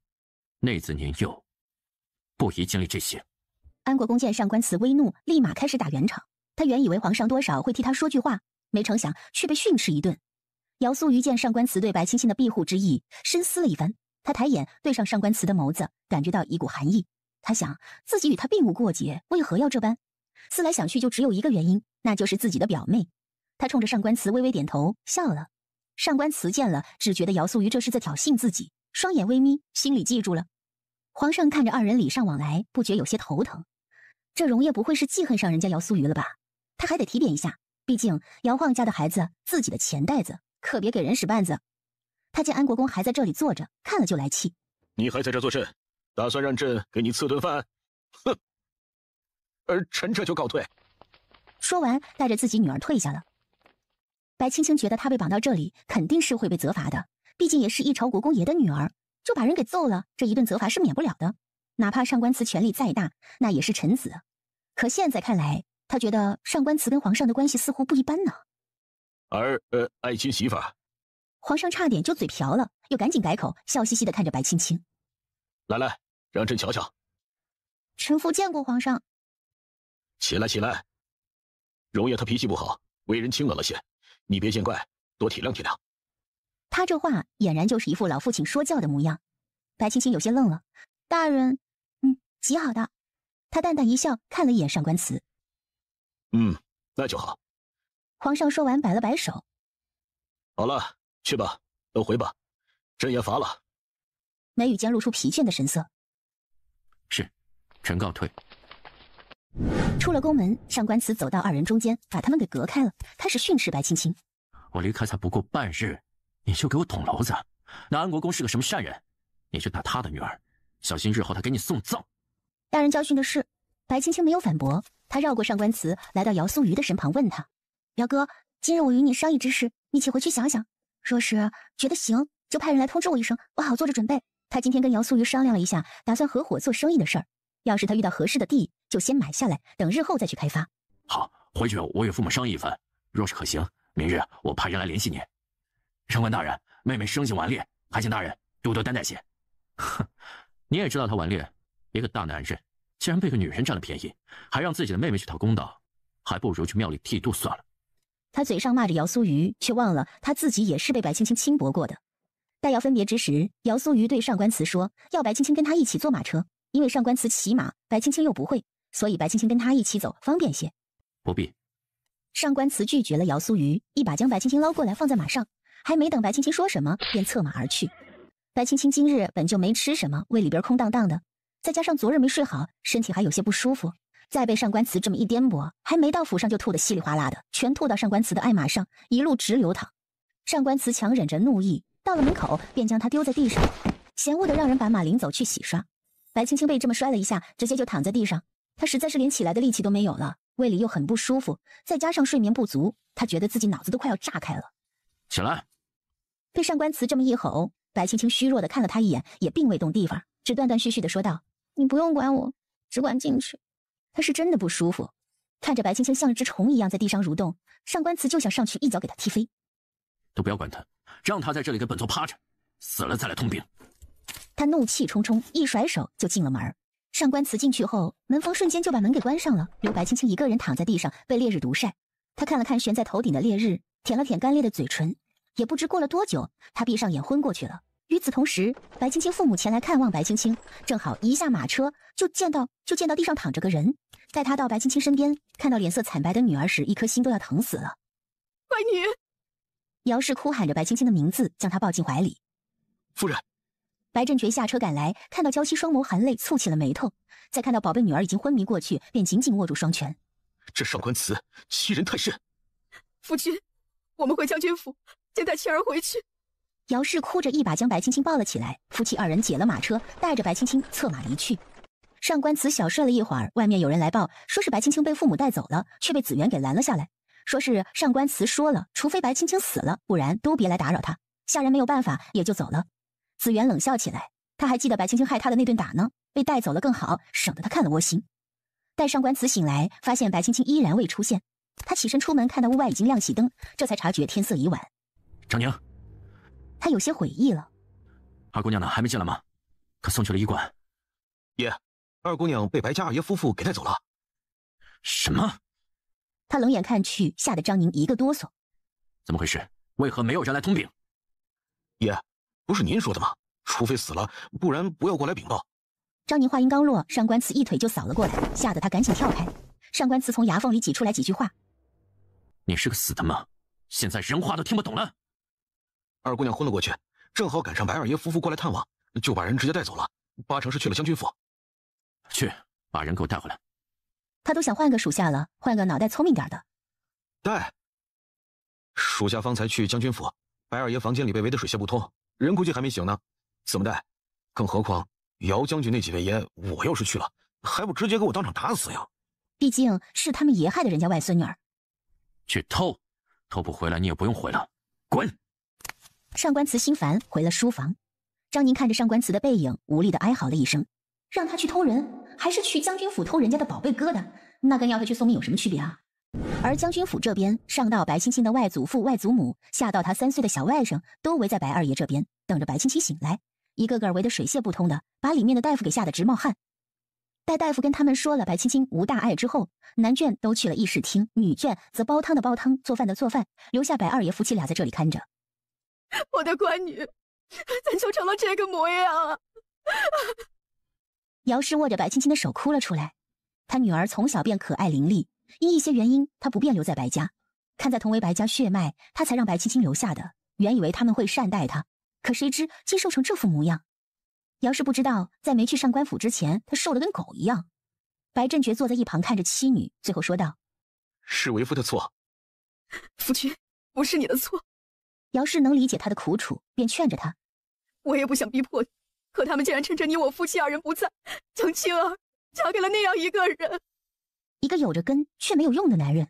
[SPEAKER 1] 内子年幼，不宜经历这些。”
[SPEAKER 3] 安国公见上官慈微怒，立马开始打圆场。他原以为皇上多少会替他说句话，没成想却被训斥一顿。姚素瑜见上官慈对白青青的庇护之意，深思了一番，他抬眼对上上官慈的眸子，感觉到一股寒意。他想，自己与他并无过节，为何要这般？思来想去，就只有一个原因，那就是自己的表妹。他冲着上官慈微微点头，笑了。上官慈见了，只觉得姚素瑜这是在挑衅自己，双眼微眯，心里记住了。皇上看着二人礼尚往来，不觉有些头疼。这容爷不会是记恨上人家姚素瑜了吧？他还得提点一下，毕竟姚晃家的孩子，自己的钱袋子，可别给人使绊子。他见安国公还在这里坐着，看了就来气：“
[SPEAKER 2] 你还在这坐甚？打算让朕给你赐顿饭？哼！臣这就告退。”
[SPEAKER 3] 说完，带着自己女儿退下了。白青青觉得她被绑到这里，肯定是会被责罚的，毕竟也是一朝国公爷的女儿，就把人给揍了，这一顿责罚是免不了的。哪怕上官慈权力再大，那也是臣子。可现在看来，他觉得上官慈跟皇上的关系似乎不一般呢。
[SPEAKER 2] 爱卿媳妇儿。
[SPEAKER 3] 皇上差点就嘴瓢了，又赶紧改口，笑嘻嘻的看着白青青：“
[SPEAKER 2] 来，让朕瞧瞧。”
[SPEAKER 3] 臣妇见过皇上。
[SPEAKER 2] 起来。容爷他脾气不好，为人清冷了些，你别见怪，多体谅体谅。
[SPEAKER 3] 他这话俨然就是一副老父亲说教的模样。白青青有些愣了：“大人，极好的。”他淡淡一笑，看了一眼上官慈：“
[SPEAKER 2] 那就好。”
[SPEAKER 3] 皇上说完摆了摆手：“
[SPEAKER 2] 好了，去吧，都回吧，朕也乏了。”
[SPEAKER 3] 眉宇间露出疲倦的神色：“
[SPEAKER 1] 是，臣告退。”
[SPEAKER 3] 出了宫门，上官慈走到二人中间，把他们给隔开了，开始训斥白青青：“
[SPEAKER 1] 我离开才不过半日，你就给我捅娄子？那安国公是个什么善人？你去打他的女儿，小心日后他给你送葬。”
[SPEAKER 3] 大人教训的是。白青青没有反驳，他绕过上官慈，来到姚素瑜的身旁，问他：“表哥，今日我与你商议之事，你且回去想想，若是觉得行，就派人来通知我一声，我好做着准备。”他今天跟姚素瑜商量了一下，打算合伙做生意的事儿。要是他遇到合适的地，就先买下来，等日后再去开发。
[SPEAKER 1] 好，回去我与父母商议一番，若是可行，明日我派人来联系您。上官大人，妹妹生性顽劣，还请大人多多担待些。哼，你也知道他顽劣，一个大男人，既然被个女人占了便宜，还让自己的妹妹去讨公道，还不如去庙里剃度算了。
[SPEAKER 3] 他嘴上骂着姚苏瑜，却忘了他自己也是被白青青轻薄过的。待要分别之时，姚苏瑜对上官慈说，要白青青跟他一起坐马车，因为上官慈骑马，白青青又不会，所以白青青跟他一起走方便些。
[SPEAKER 1] 不必。
[SPEAKER 3] 上官慈拒绝了姚苏瑜，一把将白青青捞过来放在马上，还没等白青青说什么，便策马而去。白青青今日本就没吃什么，胃里边空荡荡的，再加上昨日没睡好，身体还有些不舒服，再被上官慈这么一颠簸，还没到府上就吐得稀里哗啦的，全吐到上官慈的爱马上，一路直流淌。上官慈强忍着怒意，到了门口便将他丢在地上，嫌恶的让人把马领走去洗刷。白青青被这么摔了一下，直接就躺在地上，她实在是连起来的力气都没有了，胃里又很不舒服，再加上睡眠不足，她觉得自己脑子都快要炸开了。
[SPEAKER 1] 起来！
[SPEAKER 3] 被上官慈这么一吼，白青青虚弱的看了他一眼，也并未动地方，只断断续续的说道：“你不用管我，只管进去。”他是真的不舒服，看着白青青像只虫一样在地上蠕动，上官慈就想上去一脚给他踢飞。
[SPEAKER 1] 都不要管他，让他在这里给本座趴着，死了再来通禀。
[SPEAKER 3] 他怒气冲冲，一甩手就进了门。上官慈进去后，门房瞬间就把门给关上了，留白青青一个人躺在地上被烈日毒晒。他看了看悬在头顶的烈日，舔了舔干裂的嘴唇，也不知过了多久，他闭上眼昏过去了。与此同时，白青青父母前来看望白青青，正好一下马车就见到地上躺着个人。待他到白青青身边，看到脸色惨白的女儿时，一颗心都要疼死了。
[SPEAKER 5] 乖女，
[SPEAKER 3] 姚氏哭喊着白青青的名字，将她抱进怀里。
[SPEAKER 8] 夫人，
[SPEAKER 3] 白振觉下车赶来，看到娇妻双眸含泪，蹙起了眉头，再看到宝贝女儿已经昏迷过去，便紧紧握住双拳。
[SPEAKER 8] 这上官慈欺人太甚。
[SPEAKER 5] 夫君，我们回将军府，先带妻儿回去。
[SPEAKER 3] 姚氏哭着一把将白青青抱了起来，夫妻二人解了马车，带着白青青策马离去。上官慈小睡了一会儿，外面有人来报，说是白青青被父母带走了，却被紫园给拦了下来，说是上官慈说了，除非白青青死了，不然都别来打扰他。下人没有办法，也就走了。紫园冷笑起来，他还记得白青青害他的那顿打呢，被带走了更好，省得他看了窝心。待上官慈醒来，发现白青青依然未出现，他起身出门，看到屋外已经亮起灯，这才察觉天色已晚。
[SPEAKER 1] 张宁，
[SPEAKER 3] 他有些悔意了。
[SPEAKER 1] 二姑娘呢？还没进来吗？她送去了医馆。
[SPEAKER 8] 爷，二姑娘被白家二爷夫妇给带走了。
[SPEAKER 1] 什么？
[SPEAKER 3] 他冷眼看去，吓得张宁一个哆嗦。
[SPEAKER 1] 怎么回事？为何没有人来通禀？
[SPEAKER 8] 爷，不是您说的吗？除非死了，不然不要过来禀报。
[SPEAKER 3] 张宁话音刚落，上官慈一腿就扫了过来，吓得他赶紧跳开。上官慈从牙缝里挤出来几句话：“
[SPEAKER 1] 你是个死的吗？现在人话都听不懂了。”
[SPEAKER 8] 二姑娘昏了过去，正好赶上白二爷夫妇过来探望，就把人直接带走了，八成是去了将军府。
[SPEAKER 1] 去，把人给我带回来。
[SPEAKER 3] 他都想换个属下了，换个脑袋聪明点的。
[SPEAKER 8] 带。属下方才去将军府，白二爷房间里被围得水泄不通，人估计还没醒呢，怎么带？更何况姚将军那几位爷，我要是去了，还不直接给我当场打死呀？
[SPEAKER 3] 毕竟是他们爷害的人家外孙女儿。
[SPEAKER 1] 去偷，偷不回来你也不用回了，滚！
[SPEAKER 3] 上官慈心烦，回了书房。张宁看着上官慈的背影，无力的哀嚎了一声。让他去偷人，还是去将军府偷人家的宝贝疙瘩？那跟要他去送命有什么区别啊？而将军府这边，上到白青青的外祖父、外祖母，下到他3岁的小外甥，都围在白二爷这边，等着白青青醒来，一个个围得水泄不通的，把里面的大夫给吓得直冒汗。待大夫跟他们说了白青青无大碍之后，男眷都去了议事厅，女眷则煲汤的煲汤，做饭的做饭，留下白二爷夫妻俩在这里看着。
[SPEAKER 5] 我的乖女，怎就成了这个模样啊！
[SPEAKER 3] 姚氏握着白青青的手哭了出来。他女儿从小便可爱伶俐，因一些原因，她不便留在白家。看在同为白家血脉，他才让白青青留下的。原以为他们会善待她，可谁知竟瘦成这副模样。姚氏不知道，在没去上官府之前，他瘦得跟狗一样。白振觉坐在一旁看着妻女，最后说道：“
[SPEAKER 8] 是为夫的错。”
[SPEAKER 5] 夫君，不是你的错。
[SPEAKER 3] 姚氏能理解他的苦楚，便劝着他：“
[SPEAKER 5] 我也不想逼迫你，可他们竟然趁着你我夫妻二人不在，将青儿嫁给了那样一个人，
[SPEAKER 3] 一个有着根却没有用的男人。”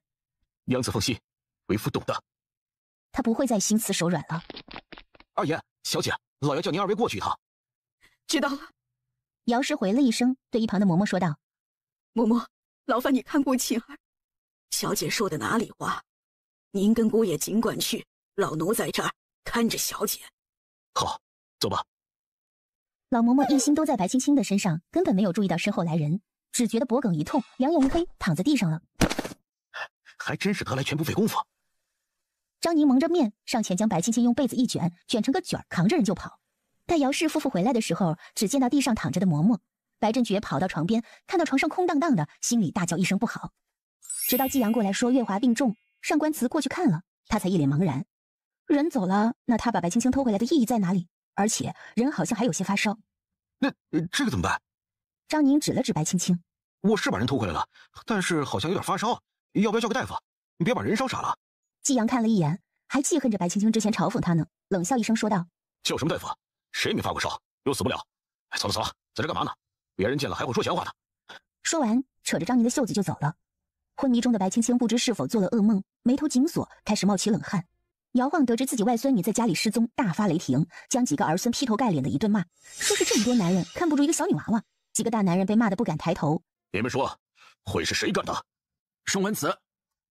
[SPEAKER 8] 娘子放心，为夫懂得。
[SPEAKER 3] 他不会再心慈手软了。
[SPEAKER 8] 二爷、小姐，老爷叫您二位过去一趟。
[SPEAKER 5] 知道了。
[SPEAKER 3] 姚氏回了一声，对一旁的嬷嬷说道：“
[SPEAKER 5] 嬷嬷，劳烦你看顾青儿。
[SPEAKER 7] 小姐说的哪里话？您跟姑爷尽管去，老奴在这儿看着小姐。”
[SPEAKER 8] 好，走吧。
[SPEAKER 3] 老嬷嬷一心都在白青青的身上，根本没有注意到身后来人，只觉得脖梗一痛，两眼一黑，躺在地上了。
[SPEAKER 8] 还真是得来全不费工夫。
[SPEAKER 3] 张宁蒙着面上前将白青青用被子一卷，卷成个卷儿，扛着人就跑。待姚氏夫妇回来的时候，只见到地上躺着的嬷嬷。白振觉跑到床边，看到床上空荡荡的，心里大叫一声不好。直到季阳过来说月华病重，上官慈过去看了，他才一脸茫然。人走了，那他把白青青偷回来的意义在哪里？而且人好像还有些发烧。
[SPEAKER 8] 那这个怎么办？
[SPEAKER 3] 张宁指了指白青青，
[SPEAKER 8] 我是把人偷回来了，但是好像有点发烧，要不要叫个大夫？你别把人烧傻了。
[SPEAKER 3] 季阳看了一眼，还记恨着白青青之前嘲讽他呢，冷笑一声说道：
[SPEAKER 2] 叫什么大夫？谁没发过烧？又死不了。哎，走了走了，在这干嘛呢？别人见了还会说闲话的。
[SPEAKER 3] 说完，扯着张宁的袖子就走了。昏迷中的白青青不知是否做了噩梦，眉头紧锁，开始冒起冷汗。姚晃得知自己外孙女在家里失踪，大发雷霆，将几个儿孙劈头盖脸的一顿骂，说是这么多男人看不住一个小女娃娃。几个大男人被骂得不敢抬头。
[SPEAKER 2] 你们说，会是谁干的？
[SPEAKER 4] 盛文慈。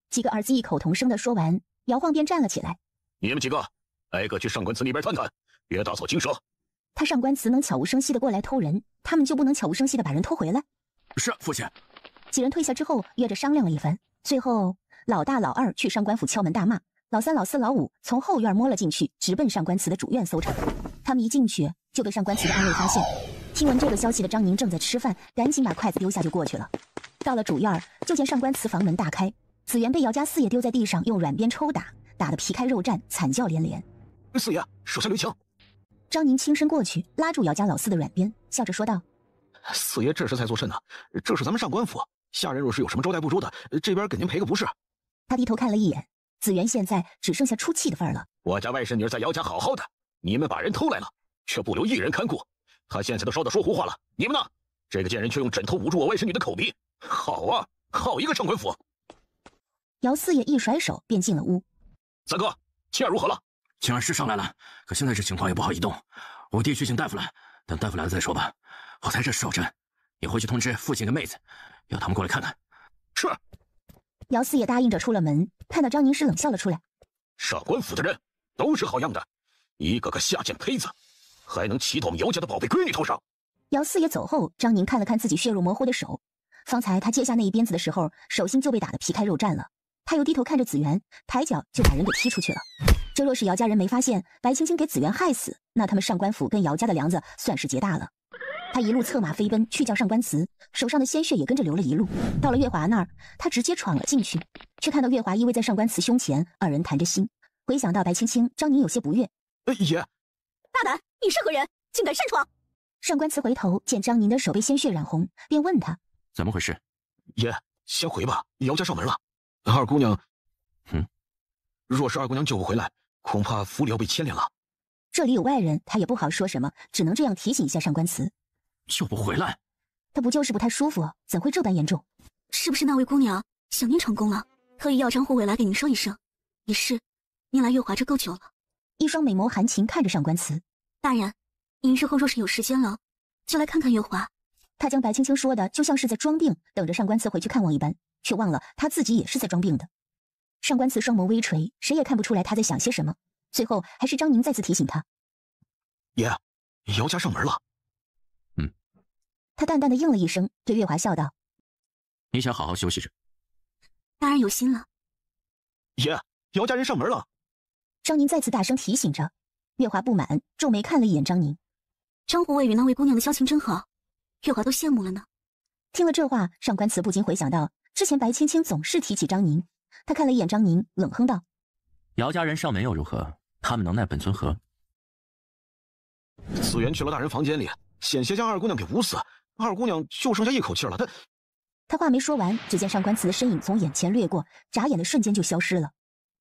[SPEAKER 3] 几个儿子异口同声的说完，姚晃便站了起来。
[SPEAKER 2] 你们几个，挨个去上官祠那边探探，别打草惊蛇。
[SPEAKER 3] 他上官祠能悄无声息的过来偷人，他们就不能悄无声息的把人偷回来？
[SPEAKER 4] 是，父亲。
[SPEAKER 3] 几人退下之后，约着商量了一番，最后老大老二去上官府敲门大骂，老三老四老五从后院摸了进去，直奔上官祠的主院搜查。他们一进去就被上官祠的暗卫发现。听闻这个消息的张宁正在吃饭，赶紧把筷子丢下就过去了。到了主院，就见上官祠房门大开，子元被姚家四爷丢在地上，用软鞭抽打，打得皮开肉绽，惨叫连连。
[SPEAKER 2] 四爷，手下留情！
[SPEAKER 3] 张宁轻身过去，拉住姚家老四的软鞭，笑着说道：
[SPEAKER 8] 四爷这是在做甚呢？这是咱们上官府，下人若是有什么招待不周的，这边给您赔个不是。
[SPEAKER 3] 他低头看了一眼，子元现在只剩下出气的份儿了。
[SPEAKER 2] 我家外甥女儿在姚家好好的，你们把人偷来了，却不留一人看顾，她现在都烧得说胡话了，你们呢？这个贱人却用枕头捂住我外甥女的口鼻，好啊，好一个上官府！
[SPEAKER 3] 姚四爷一甩手便进了屋。
[SPEAKER 2] 三哥，青儿如何了？
[SPEAKER 4] 青儿是上来了，可现在这情况也不好移动，我弟去请大夫了，等大夫来了再说吧。我在这守着，你回去通知父亲跟妹子，要他们过来看看。
[SPEAKER 2] 是。
[SPEAKER 3] 姚四爷答应着出了门，看到张宁时冷笑了出来。
[SPEAKER 2] 上官府的人都是好样的，一个个下贱胚子，还能骑到我们姚家的宝贝闺女头上。
[SPEAKER 3] 姚四爷走后，张宁看了看自己血肉模糊的手，方才他接下那一鞭子的时候，手心就被打得皮开肉绽了。他又低头看着子元，抬脚就把人给踢出去了。这若是姚家人没发现白青青给子元害死，那他们上官府跟姚家的梁子算是结大了。他一路策马飞奔去叫上官祠，手上的鲜血也跟着流了一路。到了月华那儿，他直接闯了进去，却看到月华依偎在上官祠胸前，二人谈着心。回想到白青青，张宁有些不悦。
[SPEAKER 8] 爷，
[SPEAKER 6] 大胆，你是何人，竟敢擅闯？
[SPEAKER 3] 上官祠回头见张宁的手被鲜血染红，便问他
[SPEAKER 1] 怎么回事。
[SPEAKER 8] 爷，先回吧，姚家上门了。二姑娘，若是二姑娘救不回来，恐怕府里要被牵连了。
[SPEAKER 3] 这里有外人，他也不好说什么，只能这样提醒一下上官祠。
[SPEAKER 4] 救不回来？
[SPEAKER 3] 他不就是不太舒服，怎会这般严重？
[SPEAKER 7] 是不是那位姑娘想您成功了，特意要张护卫来给您说一声？也是，您来月华这够久了。
[SPEAKER 3] 一双美眸含情看着上官祠。
[SPEAKER 7] 大人，您日后若是有时间了，就来看看月华。
[SPEAKER 3] 他将白青青说的就像是在装病，等着上官祠回去看望一般，却忘了他自己也是在装病的。上官祠双眸微垂，谁也看不出来他在想些什么。最后还是张宁再次提醒他：
[SPEAKER 8] 爷，姚家上门了。
[SPEAKER 3] 他淡淡的应了一声，对月华笑道：
[SPEAKER 1] 你想好好休息着。
[SPEAKER 7] 大人有心了。
[SPEAKER 8] 爷，姚家人上门了。
[SPEAKER 3] 张宁再次大声提醒着。月华不满，皱眉看了一眼张宁。
[SPEAKER 7] 张护卫与那位姑娘的交情真好，月华都羡慕了呢。
[SPEAKER 3] 听了这话，上官祠不禁回想到之前白青青总是提起张宁。他看了一眼张宁，冷哼道：
[SPEAKER 1] 姚家人上门又如何？他们能奈本尊何？
[SPEAKER 8] 子元去了大人房间里，险些将二姑娘给捂死，二姑娘就剩下一口气了。
[SPEAKER 3] 他话没说完，只见上官祠的身影从眼前掠过，眨眼的瞬间就消失了。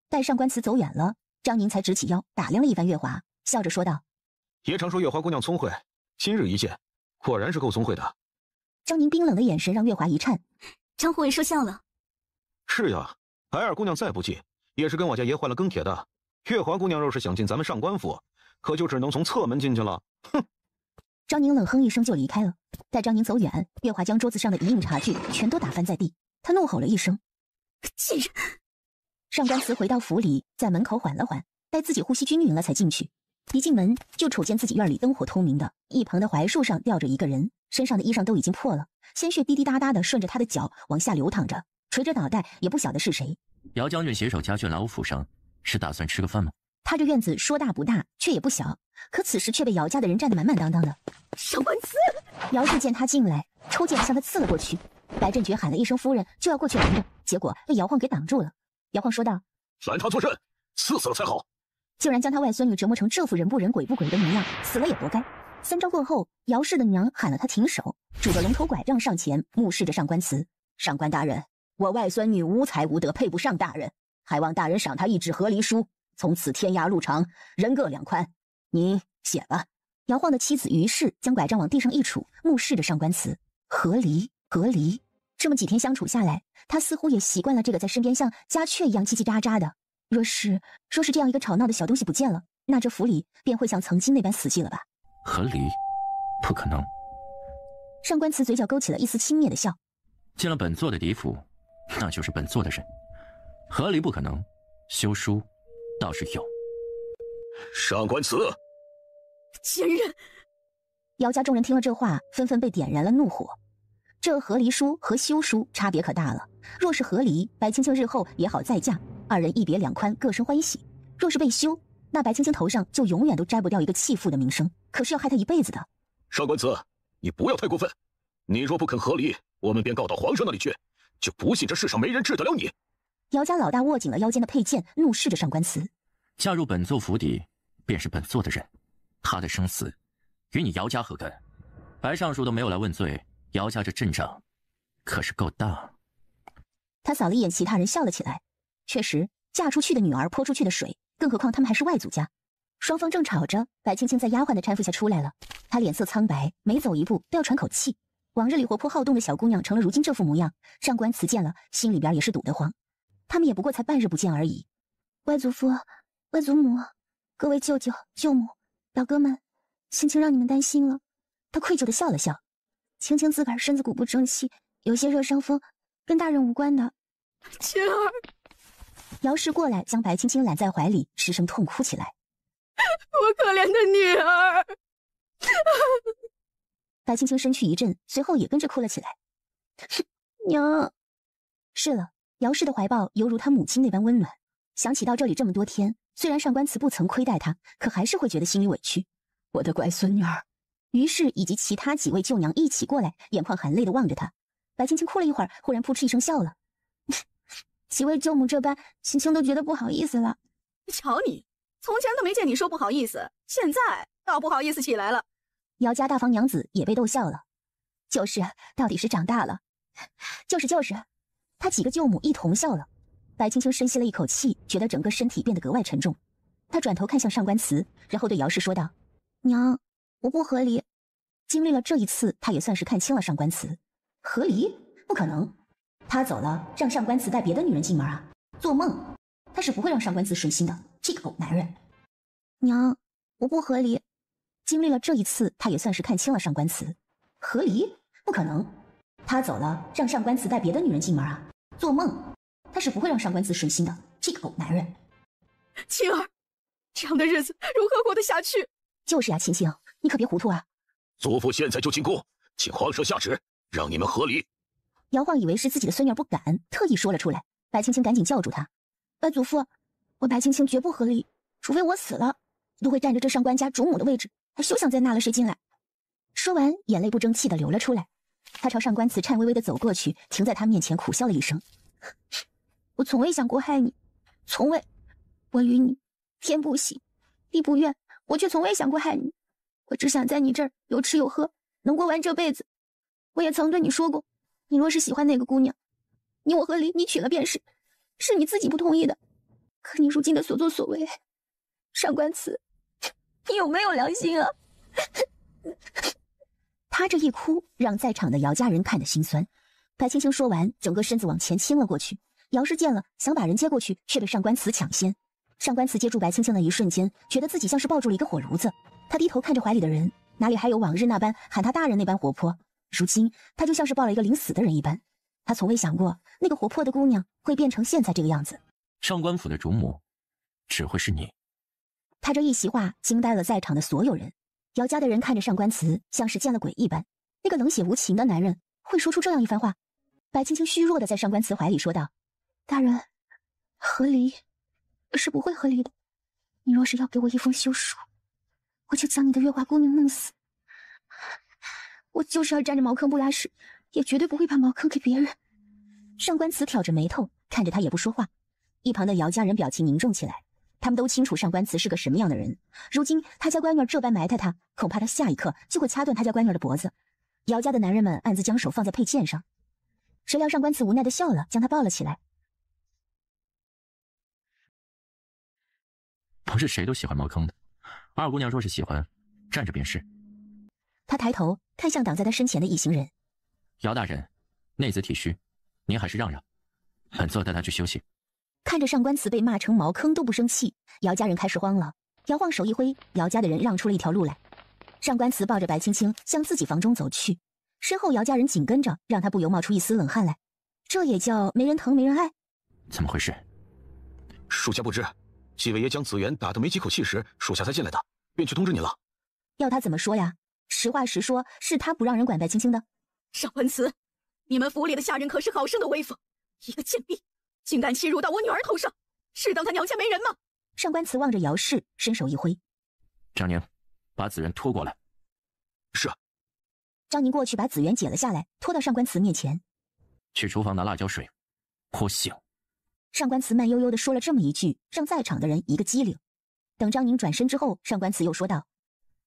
[SPEAKER 3] 待上官祠走远了，张宁才直起腰打量了一番月华，笑着说道：
[SPEAKER 8] 爷常说月华姑娘聪慧，今日一见，果然是够聪慧的。
[SPEAKER 3] 张宁冰冷的眼神让月华一颤。
[SPEAKER 7] 张护卫说笑了。
[SPEAKER 8] 是呀，白二姑娘再不济，也是跟我家爷换了庚帖的。月华姑娘若是想进咱们上官府，可就只能从侧门进去了。哼！
[SPEAKER 3] 张宁冷哼一声就离开了。待张宁走远，月华将桌子上的一应茶具全都打翻在地，他怒吼了一声：
[SPEAKER 6] 贱人！
[SPEAKER 3] 上官祠回到府里，在门口缓了缓，待自己呼吸均匀了才进去。一进门就瞅见自己院里灯火通明的，一旁的槐树上吊着一个人，身上的衣裳都已经破了，鲜血滴滴答答的顺着他的脚往下流淌着，垂着脑袋也不晓得是谁。
[SPEAKER 1] 姚将军携手家眷来我府上，是打算吃个饭吗？
[SPEAKER 3] 他这院子说大不大，却也不小，可此时却被姚家的人占得满满当当的。
[SPEAKER 6] 上官慈，
[SPEAKER 3] 姚氏见他进来，抽剑向他刺了过去。白振觉喊了一声夫人，就要过去拦着，结果被姚晃给挡住了。姚晃说道：
[SPEAKER 2] 拦他作甚？刺死了才好。
[SPEAKER 3] 竟然将他外孙女折磨成这副人不人鬼不鬼的模样，死了也活该。3招过后，姚氏的娘喊了他停手，拄着龙头拐杖上前，目视着上官慈。上官大人，我外孙女无才无德，配不上大人，还望大人赏她一纸和离书，从此天涯路长，人各两宽。您写吧。姚晃的妻子于是将拐杖往地上一杵，目视着上官慈。和离。这么几天相处下来，他似乎也习惯了这个在身边像家雀一样叽叽喳喳的。若是这样一个吵闹的小东西不见了，那这府里便会像曾经那般死寂了吧？
[SPEAKER 1] 和离？不可能。
[SPEAKER 3] 上官慈嘴角勾起了一丝轻蔑的笑。
[SPEAKER 1] 进了本座的嫡府，那就是本座的人。和离不可能，休书倒是有。
[SPEAKER 2] 上官慈，
[SPEAKER 6] 奸人！
[SPEAKER 3] 姚家众人听了这话，纷纷被点燃了怒火。这和离书和休书差别可大了。若是和离，白青青日后也好再嫁，二人一别两宽，各生欢喜；若是被休，那白青青头上就永远都摘不掉一个弃妇的名声，可是要害她一辈子的。
[SPEAKER 2] 上官慈，你不要太过分。你若不肯和离，我们便告到皇上那里去，就不信这世上没人治得了你。
[SPEAKER 3] 姚家老大握紧了腰间的佩剑，怒视着上官慈。
[SPEAKER 1] 嫁入本座府邸，便是本座的人，他的生死与你姚家何干？白尚书都没有来问罪，姚家这阵仗可是够大。
[SPEAKER 3] 他扫了一眼其他人，笑了起来。确实，嫁出去的女儿泼出去的水，更何况他们还是外祖家。双方正吵着，白青青在丫鬟的搀扶下出来了。她脸色苍白，每走一步都要喘口气。往日里活泼好动的小姑娘成了如今这副模样，上官慈见了，心里边也是堵得慌。他们也不过才半日不见而已。外祖父、外祖母、各位舅舅、舅母、表哥们，青青让你们担心了。他愧疚地笑了笑。青青自个儿身子骨不争气，有些热伤风，跟大人无关的。
[SPEAKER 6] 青儿，
[SPEAKER 3] 姚氏过来将白青青揽在怀里，失声痛哭起来。
[SPEAKER 6] 我可怜的女儿。
[SPEAKER 3] 白青青身躯一震，随后也跟着哭了起来。娘。是了，姚氏的怀抱犹如她母亲那般温暖。想起到这里这么多天，虽然上官慈不曾亏待她，可还是会觉得心里委屈。我的乖孙女儿。于是以及其他几位舅娘一起过来，眼眶含泪地望着她。白青青哭了一会儿，忽然扑哧一声笑了。几位舅母这般，青青都觉得不好意思了。
[SPEAKER 7] 瞧你，从前都没见你说不好意思，现在倒不好意思起来了。
[SPEAKER 3] 姚家大房娘子也被逗笑了。就是，到底是长大了。就是，她几个舅母一同笑了。白青青深吸了一口气，觉得整个身体变得格外沉重。她转头看向上官慈，然后对姚氏说道：娘，我不和离。经历了这一次，她也算是看清了上官慈。和离？不可能。他走了，让上官慈带别的女人进门啊？做梦！他是不会让上官慈顺心的，这个狗男人。娘，我不和离。经历了这一次，他也算是看清了上官慈。和离？不可能。他走了，让上官慈带别的女人进门啊？做梦！他是不会让上官慈顺心的，这个狗男人。
[SPEAKER 6] 青儿，这样的日子如何过得下去？
[SPEAKER 3] 就是呀，青青，你可别糊涂啊！
[SPEAKER 2] 祖父现在就进宫，请皇上下旨，让你们和离。
[SPEAKER 3] 姚晃以为是自己的孙女不敢，特意说了出来。白青青赶紧叫住他：白祖父，我白青青绝不和离，除非我死了，都会占着这上官家主母的位置，还休想再纳了谁进来。说完，眼泪不争气的流了出来。他朝上官慈颤巍巍的走过去，停在他面前苦笑了一声：我从未想过害你，从未。我与你天不喜，地不怨，我却从未想过害你。我只想在你这儿有吃有喝，能过完这辈子。我也曾对你说过，你若是喜欢那个姑娘，你我和离，你娶了便是，是你自己不同意的。可你如今的所作所为，上官慈，你有没有良心啊？他这一哭，让在场的姚家人看得心酸。白青青说完，整个身子往前倾了过去。姚氏见了，想把人接过去，却被上官慈抢先。上官慈接住白青青的一瞬间，觉得自己像是抱住了一个火炉子。他低头看着怀里的人，哪里还有往日那般喊他大人那般活泼？如今他就像是抱了一个临死的人一般。他从未想过，那个活泼的姑娘会变成现在这个样子。
[SPEAKER 1] 上官府的主母，只会是你。
[SPEAKER 3] 他这一席话惊呆了在场的所有人。姚家的人看着上官慈，像是见了鬼一般。那个冷血无情的男人会说出这样一番话？白青青虚弱的在上官慈怀里说道：大人，和离。是不会合理的。你若是要给我一封休书，我就将你的月华姑娘弄死。我就是要占着茅坑不拉屎，也绝对不会把茅坑给别人。上官慈挑着眉头看着他也不说话，一旁的姚家人表情凝重起来。他们都清楚上官慈是个什么样的人，如今他家乖女这般埋汰他，恐怕他下一刻就会掐断他家乖女的脖子。姚家的男人们暗自将手放在佩剑上，谁料上官慈无奈的笑了，将他抱了起来。
[SPEAKER 1] 不是谁都喜欢茅坑的，二姑娘若是喜欢，站着便是。
[SPEAKER 3] 他抬头看向挡在他身前的一行人。
[SPEAKER 1] 姚大人，内子体虚，您还是让让，本座带他去休息。
[SPEAKER 3] 看着上官慈被骂成茅坑都不生气，姚家人开始慌了。姚晃手一挥，姚家的人让出了一条路来。上官慈抱着白青青向自己房中走去，身后姚家人紧跟着，让他不由冒出一丝冷汗来。这也叫没人疼没人爱？
[SPEAKER 1] 怎么回事？
[SPEAKER 8] 属下不知，几位爷将紫园打得没几口气时，属下才进来的，便去通知你了。
[SPEAKER 3] 要他怎么说呀？实话实说，是他不让人管白青青的。
[SPEAKER 7] 上官慈，你们府里的下人可是好生的威风，一个贱婢竟敢欺辱到我女儿头上，是当她娘家没人吗？
[SPEAKER 3] 上官慈望着姚氏，伸手一挥：“
[SPEAKER 1] 张宁，把紫园拖过来。”
[SPEAKER 8] 是。
[SPEAKER 3] 张宁过去把紫园解了下来，拖到上官慈面前：“
[SPEAKER 1] 去厨房拿辣椒水，我醒。”
[SPEAKER 3] 上官慈慢悠悠地说了这么一句，让在场的人一个机灵。等张宁转身之后，上官慈又说道：“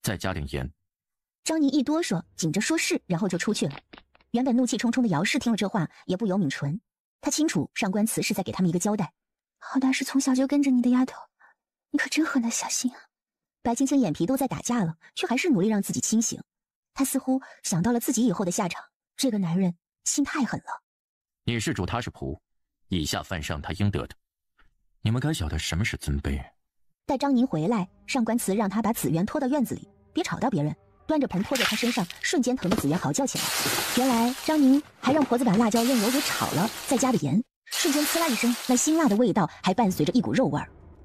[SPEAKER 1] 再加点盐。”
[SPEAKER 3] 张宁一哆嗦，紧着说是，然后就出去了。原本怒气冲冲的姚氏听了这话，也不由抿唇。他清楚上官慈是在给他们一个交代。好歹是从小就跟着你的丫头，你可真狠的小心啊！白青青眼皮都在打架了，却还是努力让自己清醒。她似乎想到了自己以后的下场，这个男人心太狠了。
[SPEAKER 1] 你是主，他是仆，以下犯上他应得的。你们该晓得什么是尊卑。
[SPEAKER 3] 待张宁回来，上官慈让他把紫园拖到院子里，别吵到别人，端着盆拖在他身上，瞬间疼得紫园嚎叫起来。原来张宁还让婆子把辣椒用油给炒了，再加了盐，瞬间呲啦一声，那辛辣的味道还伴随着一股肉味。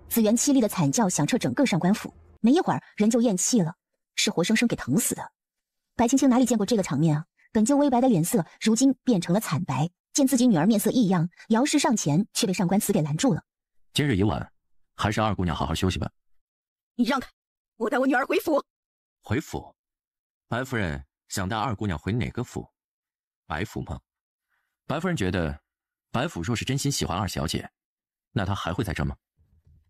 [SPEAKER 3] 紫园凄厉的惨叫响彻整个上官府，没一会儿人就咽气了，是活生生给疼死的。白青青哪里见过这个场面啊，本就微白的脸色如今变成了惨白。见自己女儿面色异样，姚氏上前却被上官慈给拦住了。
[SPEAKER 1] 今日已晚，还是二姑娘好好休息吧。
[SPEAKER 7] 你让开，我带我女儿回府。
[SPEAKER 1] 回府？白夫人想带二姑娘回哪个府？白府吗？白夫人觉得白府若是真心喜欢二小姐，那她还会在这吗？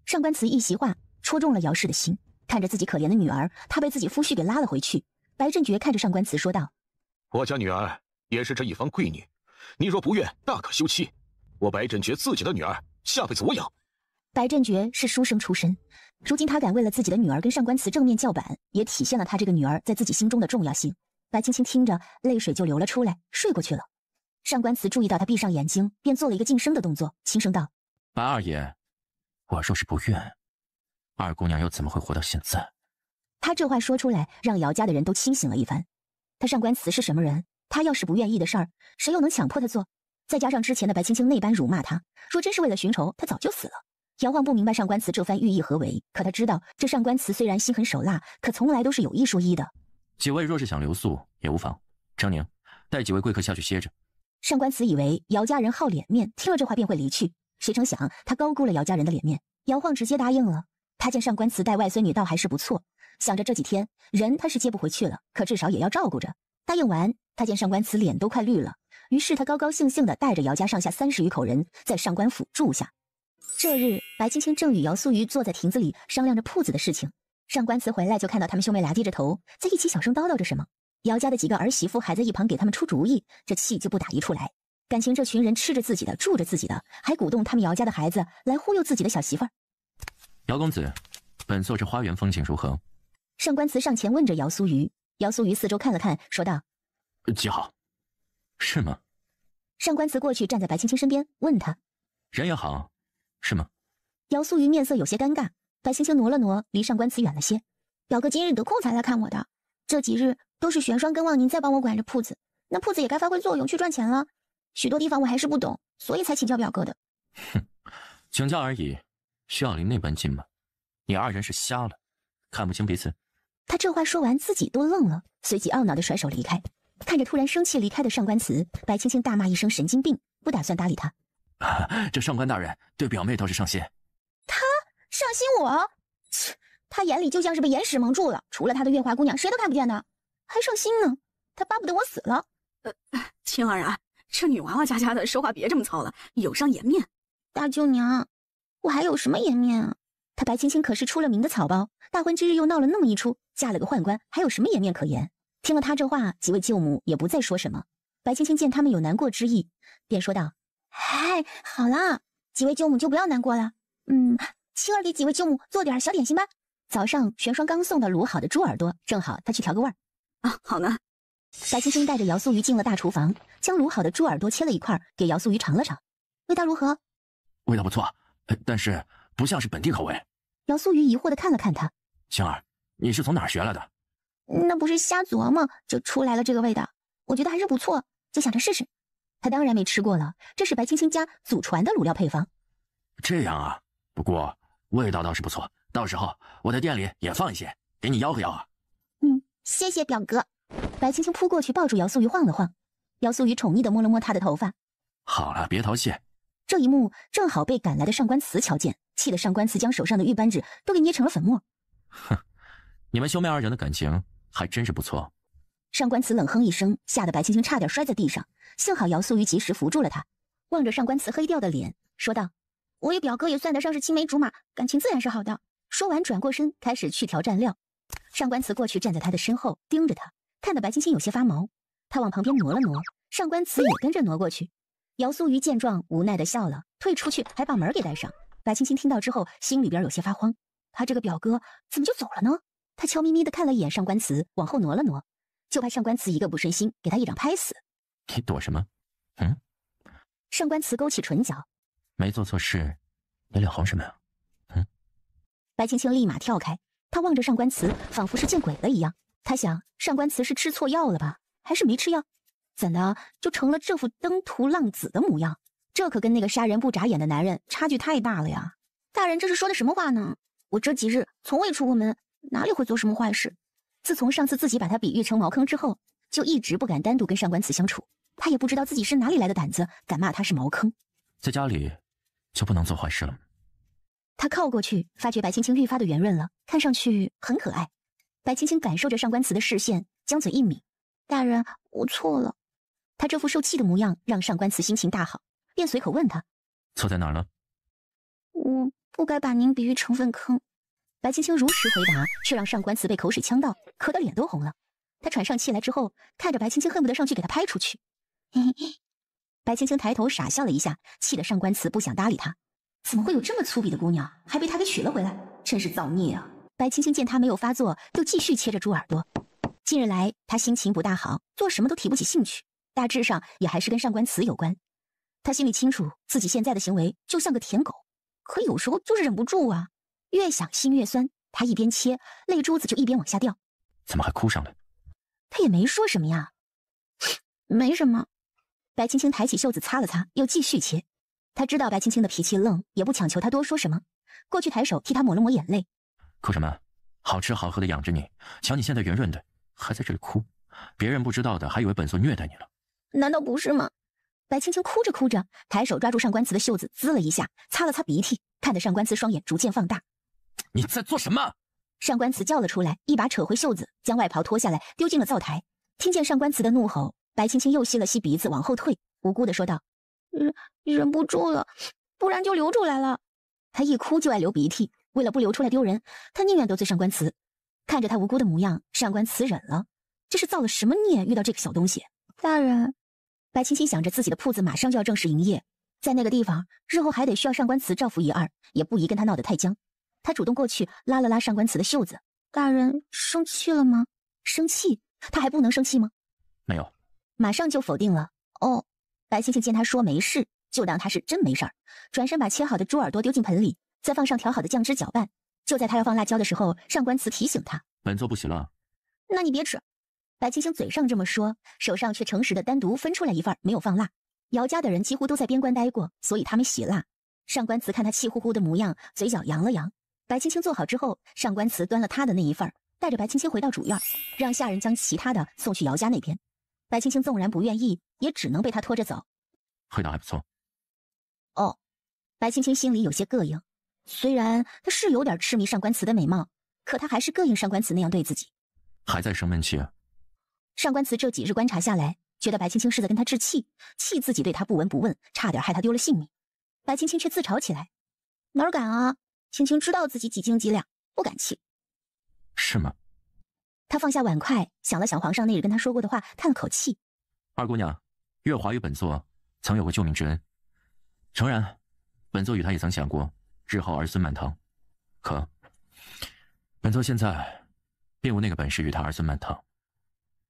[SPEAKER 3] 上官慈一席话戳中了姚氏的心，看着自己可怜的女儿，她被自己夫婿给拉了回去。白振觉看着上官慈说道：“
[SPEAKER 8] 我家女儿也是这一方贵女，你若不愿，大可休妻。我白振觉自己的女儿，下辈子我养。”
[SPEAKER 3] 白振觉是书生出身，如今他敢为了自己的女儿跟上官慈正面叫板，也体现了他这个女儿在自己心中的重要性。白青青听着，泪水就流了出来，睡过去了。上官慈注意到他闭上眼睛，便做了一个噤声的动作，轻声道：“
[SPEAKER 1] 白二爷，我若是不愿，二姑娘又怎么会活到现在？”
[SPEAKER 3] 他这话说出来，让姚家的人都清醒了一番。他上官慈是什么人？他要是不愿意的事儿，谁又能强迫他做？再加上之前的白青青那般辱骂他，若真是为了寻仇，他早就死了。姚晃不明白上官慈这番寓意何为，可他知道这上官慈虽然心狠手辣，可从来都是有一说一的。
[SPEAKER 1] 几位若是想留宿也无妨，张宁带几位贵客下去歇着。
[SPEAKER 3] 上官慈以为姚家人好脸面，听了这话便会离去，谁成想他高估了姚家人的脸面。姚晃直接答应了。他见上官慈带外孙女倒还是不错，想着这几天人他是接不回去了，可至少也要照顾着。答应完，他见上官慈脸都快绿了，于是他高高兴兴地带着姚家上下30余口人在上官府住下。这日，白青青正与姚素瑜坐在亭子里商量着铺子的事情。上官慈回来就看到他们兄妹俩低着头，在一起小声叨叨着什么。姚家的几个儿媳妇还在一旁给他们出主意，这气就不打一处来。感情这群人吃着自己的，住着自己的，还鼓动他们姚家的孩子来忽悠自己的小媳妇儿。
[SPEAKER 1] 姚公子，本座这花园风景如何？
[SPEAKER 3] 上官慈上前问着姚素瑜。姚素瑜四周看了看，说道：“
[SPEAKER 1] 极好。”是吗？
[SPEAKER 3] 上官慈过去站在白青青身边，问他：“
[SPEAKER 1] 人也好，是吗？”
[SPEAKER 3] 姚素瑜面色有些尴尬，白青青挪了挪，离上官慈远了些。表哥今日得空才来看我的，这几日都是玄霜跟望宁在帮我管着铺子，那铺子也该发挥作用去赚钱了。许多地方我还是不懂，所以才请教表哥的。
[SPEAKER 1] 哼，请教而已，需要离那般近吗？你二人是瞎了，看不清彼此？
[SPEAKER 3] 他这话说完，自己都愣了，随即懊恼地甩手离开。看着突然生气离开的上官慈，白青青大骂一声神经病，不打算搭理他。
[SPEAKER 1] 这上官大人对表妹倒是上心。
[SPEAKER 3] 上心我？切，他眼里就像是被岩石蒙住了，除了他的月华姑娘，谁都看不见的，还上心呢？他巴不得我死了。
[SPEAKER 7] 青儿啊，这女娃娃家的，说话别这么糙了，有伤颜面。
[SPEAKER 3] 大舅娘，我还有什么颜面啊？他白青青可是出了名的草包，大婚之日又闹了那么一出，嫁了个宦官，还有什么颜面可言？听了他这话，几位舅母也不再说什么。白青青见他们有难过之意，便说道：“嗨，好了，几位舅母就不要难过了。青儿给几位舅母做点小点心吧。早上玄霜刚送到卤好的猪耳朵，正好他去调个味儿。
[SPEAKER 7] 啊，好呢。”
[SPEAKER 3] 白青青带着姚素瑜进了大厨房，将卤好的猪耳朵切了一块，给姚素瑜尝了尝，味道如何？
[SPEAKER 4] 味道不错，但是不像是本地口味。
[SPEAKER 3] 姚素瑜疑惑地看了看他，
[SPEAKER 4] 青儿，你是从哪儿学来的？
[SPEAKER 3] 那不是瞎琢磨就出来了这个味道，我觉得还是不错，就想着试试。他当然没吃过了，这是白青青家祖传的卤料配方。
[SPEAKER 4] 这样啊，不过味道倒是不错，到时候我在店里也放一些，给你吆喝吆喝。
[SPEAKER 3] 谢谢表哥。白青青扑过去抱住姚素瑜晃了晃，姚素瑜宠溺地摸了摸他的头发。
[SPEAKER 4] 好了，别淘气。
[SPEAKER 3] 这一幕正好被赶来的上官慈瞧见，气得上官慈将手上的玉扳指都给捏成了粉末。
[SPEAKER 1] 哼，你们兄妹二人的感情还真是不错。
[SPEAKER 3] 上官慈冷哼一声，吓得白青青差点摔在地上，幸好姚素瑜及时扶住了他，望着上官慈黑掉的脸说道：“我与表哥也算得上是青梅竹马，感情自然是好的。”说完转过身开始去调蘸料。上官慈过去站在他的身后盯着他，看得白青青有些发毛，他往旁边挪了挪，上官慈也跟着挪过去。姚素瑜见状无奈地笑了，退出去还把门给带上。白青青听到之后心里边有些发慌，他这个表哥怎么就走了呢？他悄咪咪地看了一眼上官慈，往后挪了挪，就怕上官慈一个不顺心给他一掌拍死。
[SPEAKER 1] 你躲什么？
[SPEAKER 3] 上官慈勾起唇角，
[SPEAKER 1] 没做错事，你脸红什么呀？
[SPEAKER 3] 白青青立马跳开，他望着上官慈，仿佛是见鬼了一样。他想，上官慈是吃错药了吧，还是没吃药？怎的就成了这副登徒浪子的模样？这可跟那个杀人不眨眼的男人差距太大了呀！大人这是说的什么话呢？我这几日从未出过门，哪里会做什么坏事？自从上次自己把他比喻成茅坑之后，就一直不敢单独跟上官慈相处。他也不知道自己是哪里来的胆子，敢骂他是茅坑。
[SPEAKER 1] 在家里就不能做坏事了吗？
[SPEAKER 3] 他靠过去，发觉白青青愈发的圆润了，看上去很可爱。白青青感受着上官慈的视线，将嘴一抿：“大人，我错了。”他这副受气的模样让上官慈心情大好，便随口问他：“
[SPEAKER 1] 错在哪儿了？”“
[SPEAKER 3] 我不该把您比喻成粪坑。”白青青如实回答，却让上官慈被口水呛到，咳得脸都红了。他喘上气来之后，看着白青青恨不得上去给他拍出去。白青青抬头傻笑了一下，气得上官慈不想搭理他。怎么会有这么粗鄙的姑娘，还被他给娶了回来，真是造孽啊！白青青见他没有发作，又继续切着猪耳朵。近日来，他心情不大好，做什么都提不起兴趣，大致上也还是跟上官慈有关。他心里清楚，自己现在的行为就像个舔狗，可有时候就是忍不住啊，越想心越酸。他一边切，泪珠子就一边往下掉。
[SPEAKER 1] 怎么还哭上了？
[SPEAKER 3] 他也没说什么呀。没什么。白青青抬起袖子擦了擦，又继续切。他知道白青青的脾气愣，也不强求他多说什么，过去抬手替他抹了抹眼泪。
[SPEAKER 1] 哭什么？好吃好喝的养着你，瞧你现在圆润的，还在这里哭，别人不知道的还以为本座虐待你了。
[SPEAKER 3] 难道不是吗？白青青哭着哭着，抬手抓住上官慈的袖子，滋了一下，擦了擦鼻涕，看得上官慈双眼逐渐放大。
[SPEAKER 1] 你在做什么？
[SPEAKER 3] 上官慈叫了出来，一把扯回袖子，将外袍脱下来丢进了灶台。听见上官慈的怒吼，白青青又吸了吸鼻子往后退，无辜地说道：“忍不住了，不然就流出来了。”他一哭就爱流鼻涕，为了不流出来丢人，他宁愿得罪上官慈。看着他无辜的模样，上官慈忍了。这是造了什么孽，遇到这个小东西？大人，白青青想着自己的铺子马上就要正式营业，在那个地方日后还得需要上官慈照拂一二，也不宜跟他闹得太僵。他主动过去拉了拉上官慈的袖子：“大人生气了吗？”“生气？他还不能生气吗？”“
[SPEAKER 1] 没有。”
[SPEAKER 3] 马上就否定了。哦，白青青见他说没事，就当他是真没事儿，转身把切好的猪耳朵丢进盆里，再放上调好的酱汁搅拌。就在他要放辣椒的时候，上官慈提醒他：“
[SPEAKER 1] 本座不喜辣。”“
[SPEAKER 3] 那你别吃。”白青青嘴上这么说，手上却诚实的单独分出来一份，没有放辣。姚家的人几乎都在边关待过，所以他们喜辣。上官慈看他气呼呼的模样，嘴角扬了扬。白青青做好之后，上官慈端了他的那一份，带着白青青回到主院，让下人将其他的送去姚家那边。白青青纵然不愿意，也只能被他拖着走。
[SPEAKER 1] 味道还不错。
[SPEAKER 3] 哦，白青青心里有些膈应，虽然他是有点痴迷上官慈的美貌，可他还是膈应上官慈那样对自己。
[SPEAKER 1] 还在生闷气啊？
[SPEAKER 3] 上官慈这几日观察下来，觉得白青青是在跟他置气，气自己对他不闻不问，差点害他丢了性命。白青青却自嘲起来：“哪敢啊！青青知道自己几斤几两，不敢气。”
[SPEAKER 1] 是吗？
[SPEAKER 3] 他放下碗筷，想了想皇上那日跟他说过的话，叹了口气：“
[SPEAKER 1] 二姑娘，月华与本座曾有过救命之恩，诚然，本座与他也曾想过日后儿孙满堂，可本座现在并无那个本事与他儿孙满堂，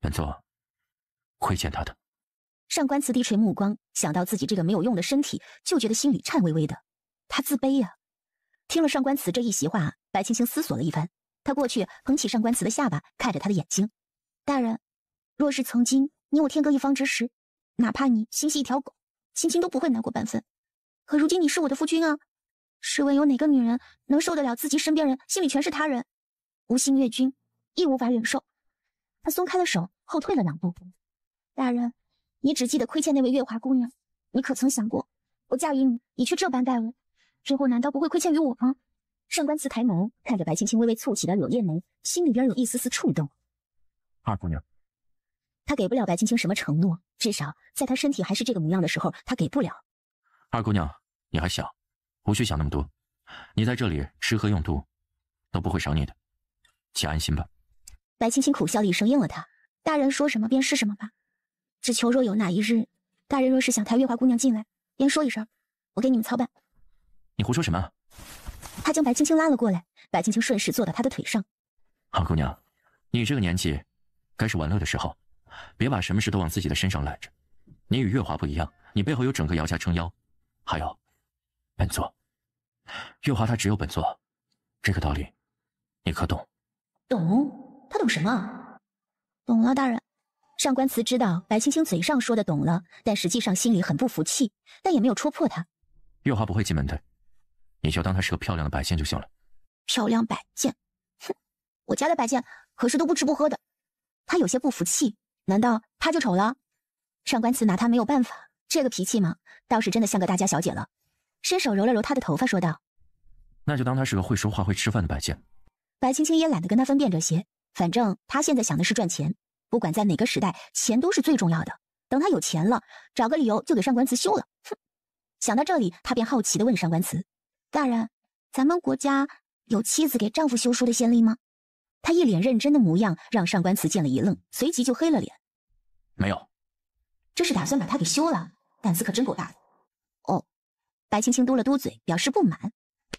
[SPEAKER 1] 本座亏欠他的。”
[SPEAKER 3] 上官慈低垂目光，想到自己这个没有用的身体，就觉得心里颤巍巍的。他自卑呀。听了上官慈这一席话，白青青思索了一番，他过去捧起上官慈的下巴，看着他的眼睛：“大人，若是曾经你我天各一方之时，哪怕你心系一条狗，青青都不会难过半分。可如今你是我的夫君啊，试问有哪个女人能受得了自己身边人心里全是他人？无心悦君，亦无法忍受。”他松开了手，后退了2步：“大人，你只记得亏欠那位月华姑娘，你可曾想过，我嫁于你，你却这般待我，最后难道不会亏欠于我吗？”上官慈抬眸看着白青青微微蹙起的柳叶眉，心里边有一丝丝触动。
[SPEAKER 1] 二姑娘，
[SPEAKER 3] 他给不了白青青什么承诺，至少在他身体还是这个模样的时候，他给不了。
[SPEAKER 1] 二姑娘，你还小，无需想那么多。你在这里吃喝用度都不会少你的，且安心吧。
[SPEAKER 3] 白青青苦笑了一声，应了他：“大人说什么便是什么吧。只求若有哪一日，大人若是想抬月华姑娘进来，便说一声，我给你们操办。”
[SPEAKER 1] 你胡说什么？
[SPEAKER 3] 他将白青青拉了过来，白青青顺势坐到他的腿上。
[SPEAKER 1] 二姑娘，你这个年纪该是玩乐的时候，别把什么事都往自己的身上揽着。你与月华不一样，你背后有整个姚家撑腰，还有本座。月华他只有本座，这个道理你可懂？
[SPEAKER 3] 懂？他懂什么？懂了，大人。上官慈知道白青青嘴上说的懂了，但实际上心里很不服气，但也没有戳破他。
[SPEAKER 1] 月华不会进门的，你就当她是个漂亮的摆件就行了。
[SPEAKER 3] 漂亮摆件？哼，我家的摆件可是都不吃不喝的。他有些不服气，难道他就丑了？上官慈拿他没有办法，这个脾气嘛，倒是真的像个大家小姐了。伸手揉了揉他的头发，说道：“
[SPEAKER 1] 那就当她是个会说话会吃饭的摆件。”
[SPEAKER 3] 白青青也懒得跟他分辨这些，反正他现在想的是赚钱，不管在哪个时代，钱都是最重要的。等他有钱了，找个理由就给上官慈休了。哼！想到这里，他便好奇地问上官慈：“大人，咱们国家有妻子给丈夫休书的先例吗？”他一脸认真的模样，让上官慈见了一愣，随即就黑了脸。
[SPEAKER 1] 没有。
[SPEAKER 3] 这是打算把他给休了，胆子可真够大的。哦，白青青嘟了嘟嘴，表示不满。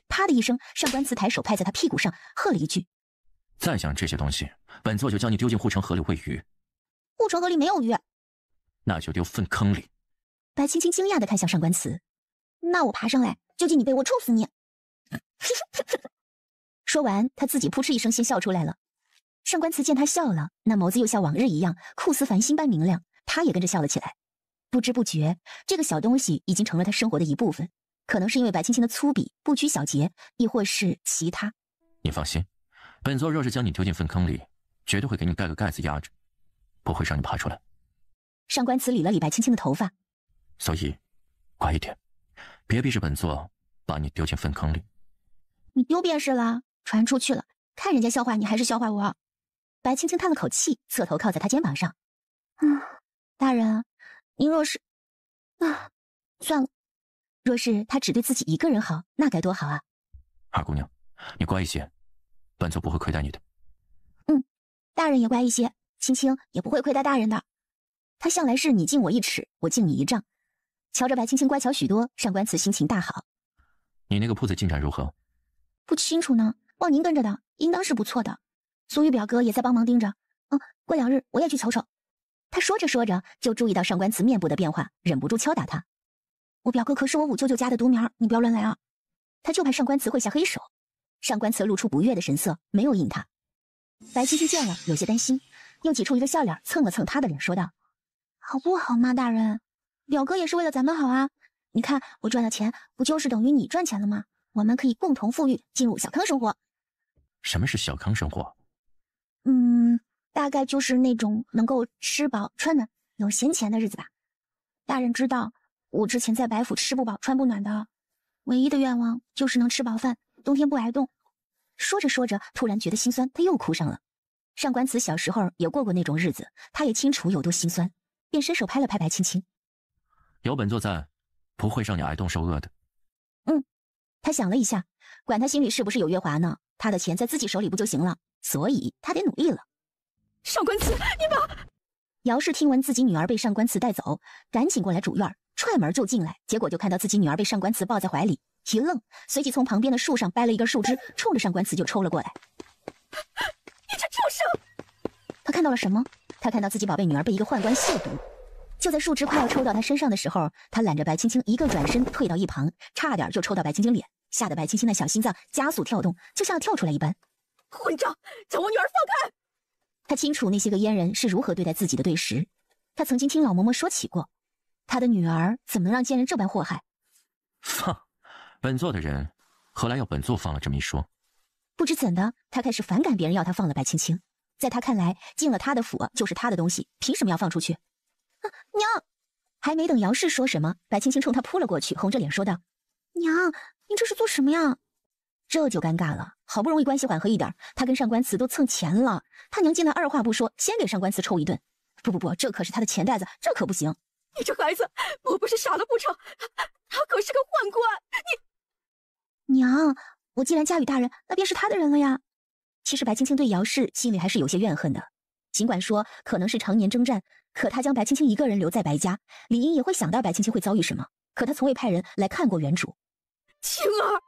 [SPEAKER 3] 啪的一声，上官慈抬手拍在他屁股上，喝了一句：“
[SPEAKER 1] 再想这些东西，本座就将你丢进护城河里喂鱼。”
[SPEAKER 3] 护城河里没有鱼。
[SPEAKER 1] 那就丢粪坑里。
[SPEAKER 3] 白青青惊讶地看向上官慈：“那我爬上来就进你被窝，臭死你！”说完，他自己扑哧一声先笑出来了。上官慈见他笑了，那眸子又像往日一样酷似繁星般明亮，他也跟着笑了起来。不知不觉，这个小东西已经成了他生活的一部分。可能是因为白青青的粗鄙、不拘小节，亦或是其他。
[SPEAKER 1] 你放心，本座若是将你丢进粪坑里，绝对会给你盖个盖子压着，不会让你爬出来。
[SPEAKER 3] 上官慈理了理白青青的头发，
[SPEAKER 1] 所以乖一点，别逼着本座把你丢进粪坑里。
[SPEAKER 3] 你丢便是了，传出去了，看人家笑话你还是笑话我。白青青叹了口气，侧头靠在他肩膀上。大人，您若是……算了。若是他只对自己一个人好，那该多好啊！
[SPEAKER 1] 二姑娘，你乖一些，本座不会亏待你的。
[SPEAKER 3] 大人也乖一些，青青也不会亏待大人的。他向来是你敬我一尺，我敬你一丈。瞧着白青青乖巧许多，上官慈心情大好。
[SPEAKER 1] 你那个铺子进展如何？
[SPEAKER 3] 不清楚呢，望您跟着的，应当是不错的。苏玉表哥也在帮忙盯着。过2日我也去瞅瞅。他说着说着，就注意到上官慈面部的变化，忍不住敲打他。我表哥可是我五舅舅家的独苗，你不要乱来啊！他就怕上官慈会下黑手。上官慈露出不悦的神色，没有应他。白青青见了，有些担心，又挤出一个笑脸，蹭了蹭他的脸，说道：“好不好嘛，大人？表哥也是为了咱们好啊！你看我赚的钱，不就是等于你赚钱了吗？我们可以共同富裕，进入小康生活。”
[SPEAKER 1] 什么是小康生活？
[SPEAKER 3] 大概就是那种能够吃饱穿暖、有闲钱的日子吧。大人知道。我之前在白府吃不饱穿不暖的，唯一的愿望就是能吃饱饭，冬天不挨冻。说着说着，突然觉得心酸，他又哭上了。上官慈小时候也过过那种日子，他也清楚有多心酸，便伸手拍了拍白青青。
[SPEAKER 1] 有本座在，不会让你挨冻受饿的。
[SPEAKER 3] 他想了一下，管他心里是不是有月华呢，他的钱在自己手里不就行了，所以他得努力了。
[SPEAKER 5] 上官慈，你把……
[SPEAKER 3] 姚氏听闻自己女儿被上官慈带走，赶紧过来主院，踹门就进来，结果就看到自己女儿被上官慈抱在怀里，一愣，随即从旁边的树上掰了一根树枝，冲着上官慈就抽了过来。
[SPEAKER 5] 你这畜生！
[SPEAKER 3] 他看到了什么？他看到自己宝贝女儿被一个宦官亵渎。就在树枝快要抽到他身上的时候，他揽着白青青一个转身退到一旁，差点就抽到白青青脸，吓得白青青的小心脏加速跳动，就像要跳出来一般。
[SPEAKER 5] 混账，将我女儿放开！
[SPEAKER 3] 他清楚那些个阉人是如何对待自己的对食，他曾经听老嬷嬷说起过，他的女儿怎么让奸人这般祸害。
[SPEAKER 1] 放，本座的人何来要本座放了这么一说？
[SPEAKER 3] 不知怎的，他开始反感别人要他放了白青青，在他看来，进了他的府就是他的东西，凭什么要放出去？娘！还没等姚氏说什么，白青青冲他扑了过去，红着脸说道：“娘，你这是做什么呀？”这就尴尬了，好不容易关系缓和一点，他跟上官慈都蹭钱了，他娘进来二话不说，先给上官慈抽一顿。不，这可是他的钱袋子，这可不行。
[SPEAKER 5] 你这孩子，我不是傻了不成？他可是个宦官，
[SPEAKER 3] 娘，我既然嫁与大人，那便是他的人了呀。其实白青青对姚氏心里还是有些怨恨的，尽管说可能是常年征战，可他将白青青一个人留在白家，理应也会想到白青青会遭遇什么，可他从未派人来看过原主。
[SPEAKER 5] 青儿，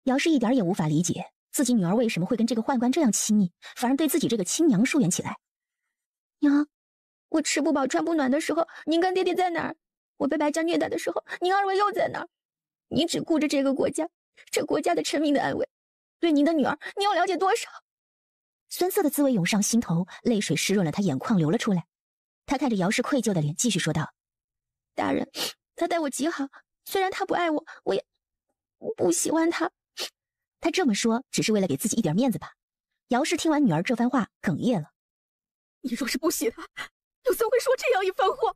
[SPEAKER 3] 姚氏一点也无法理解自己女儿为什么会跟这个宦官这样亲密，反而对自己这个亲娘疏远起来。娘，我吃不饱穿不暖的时候，您跟爹爹在哪儿？我被白家虐待的时候，您二位又在哪儿？你只顾着这个国家，这国家的臣民的安危，对您的女儿，你又了解多少？酸涩的滋味涌上心头，泪水湿润了他眼眶流了出来。他看着姚氏愧疚的脸，继续说道：“大人，他待我极好，虽然他不爱我，我也不喜欢他。”他这么说，只是为了给自己一点面子吧。姚氏听完女儿这番话，哽咽了。
[SPEAKER 5] 你若是不喜他，又怎会说这样一番话？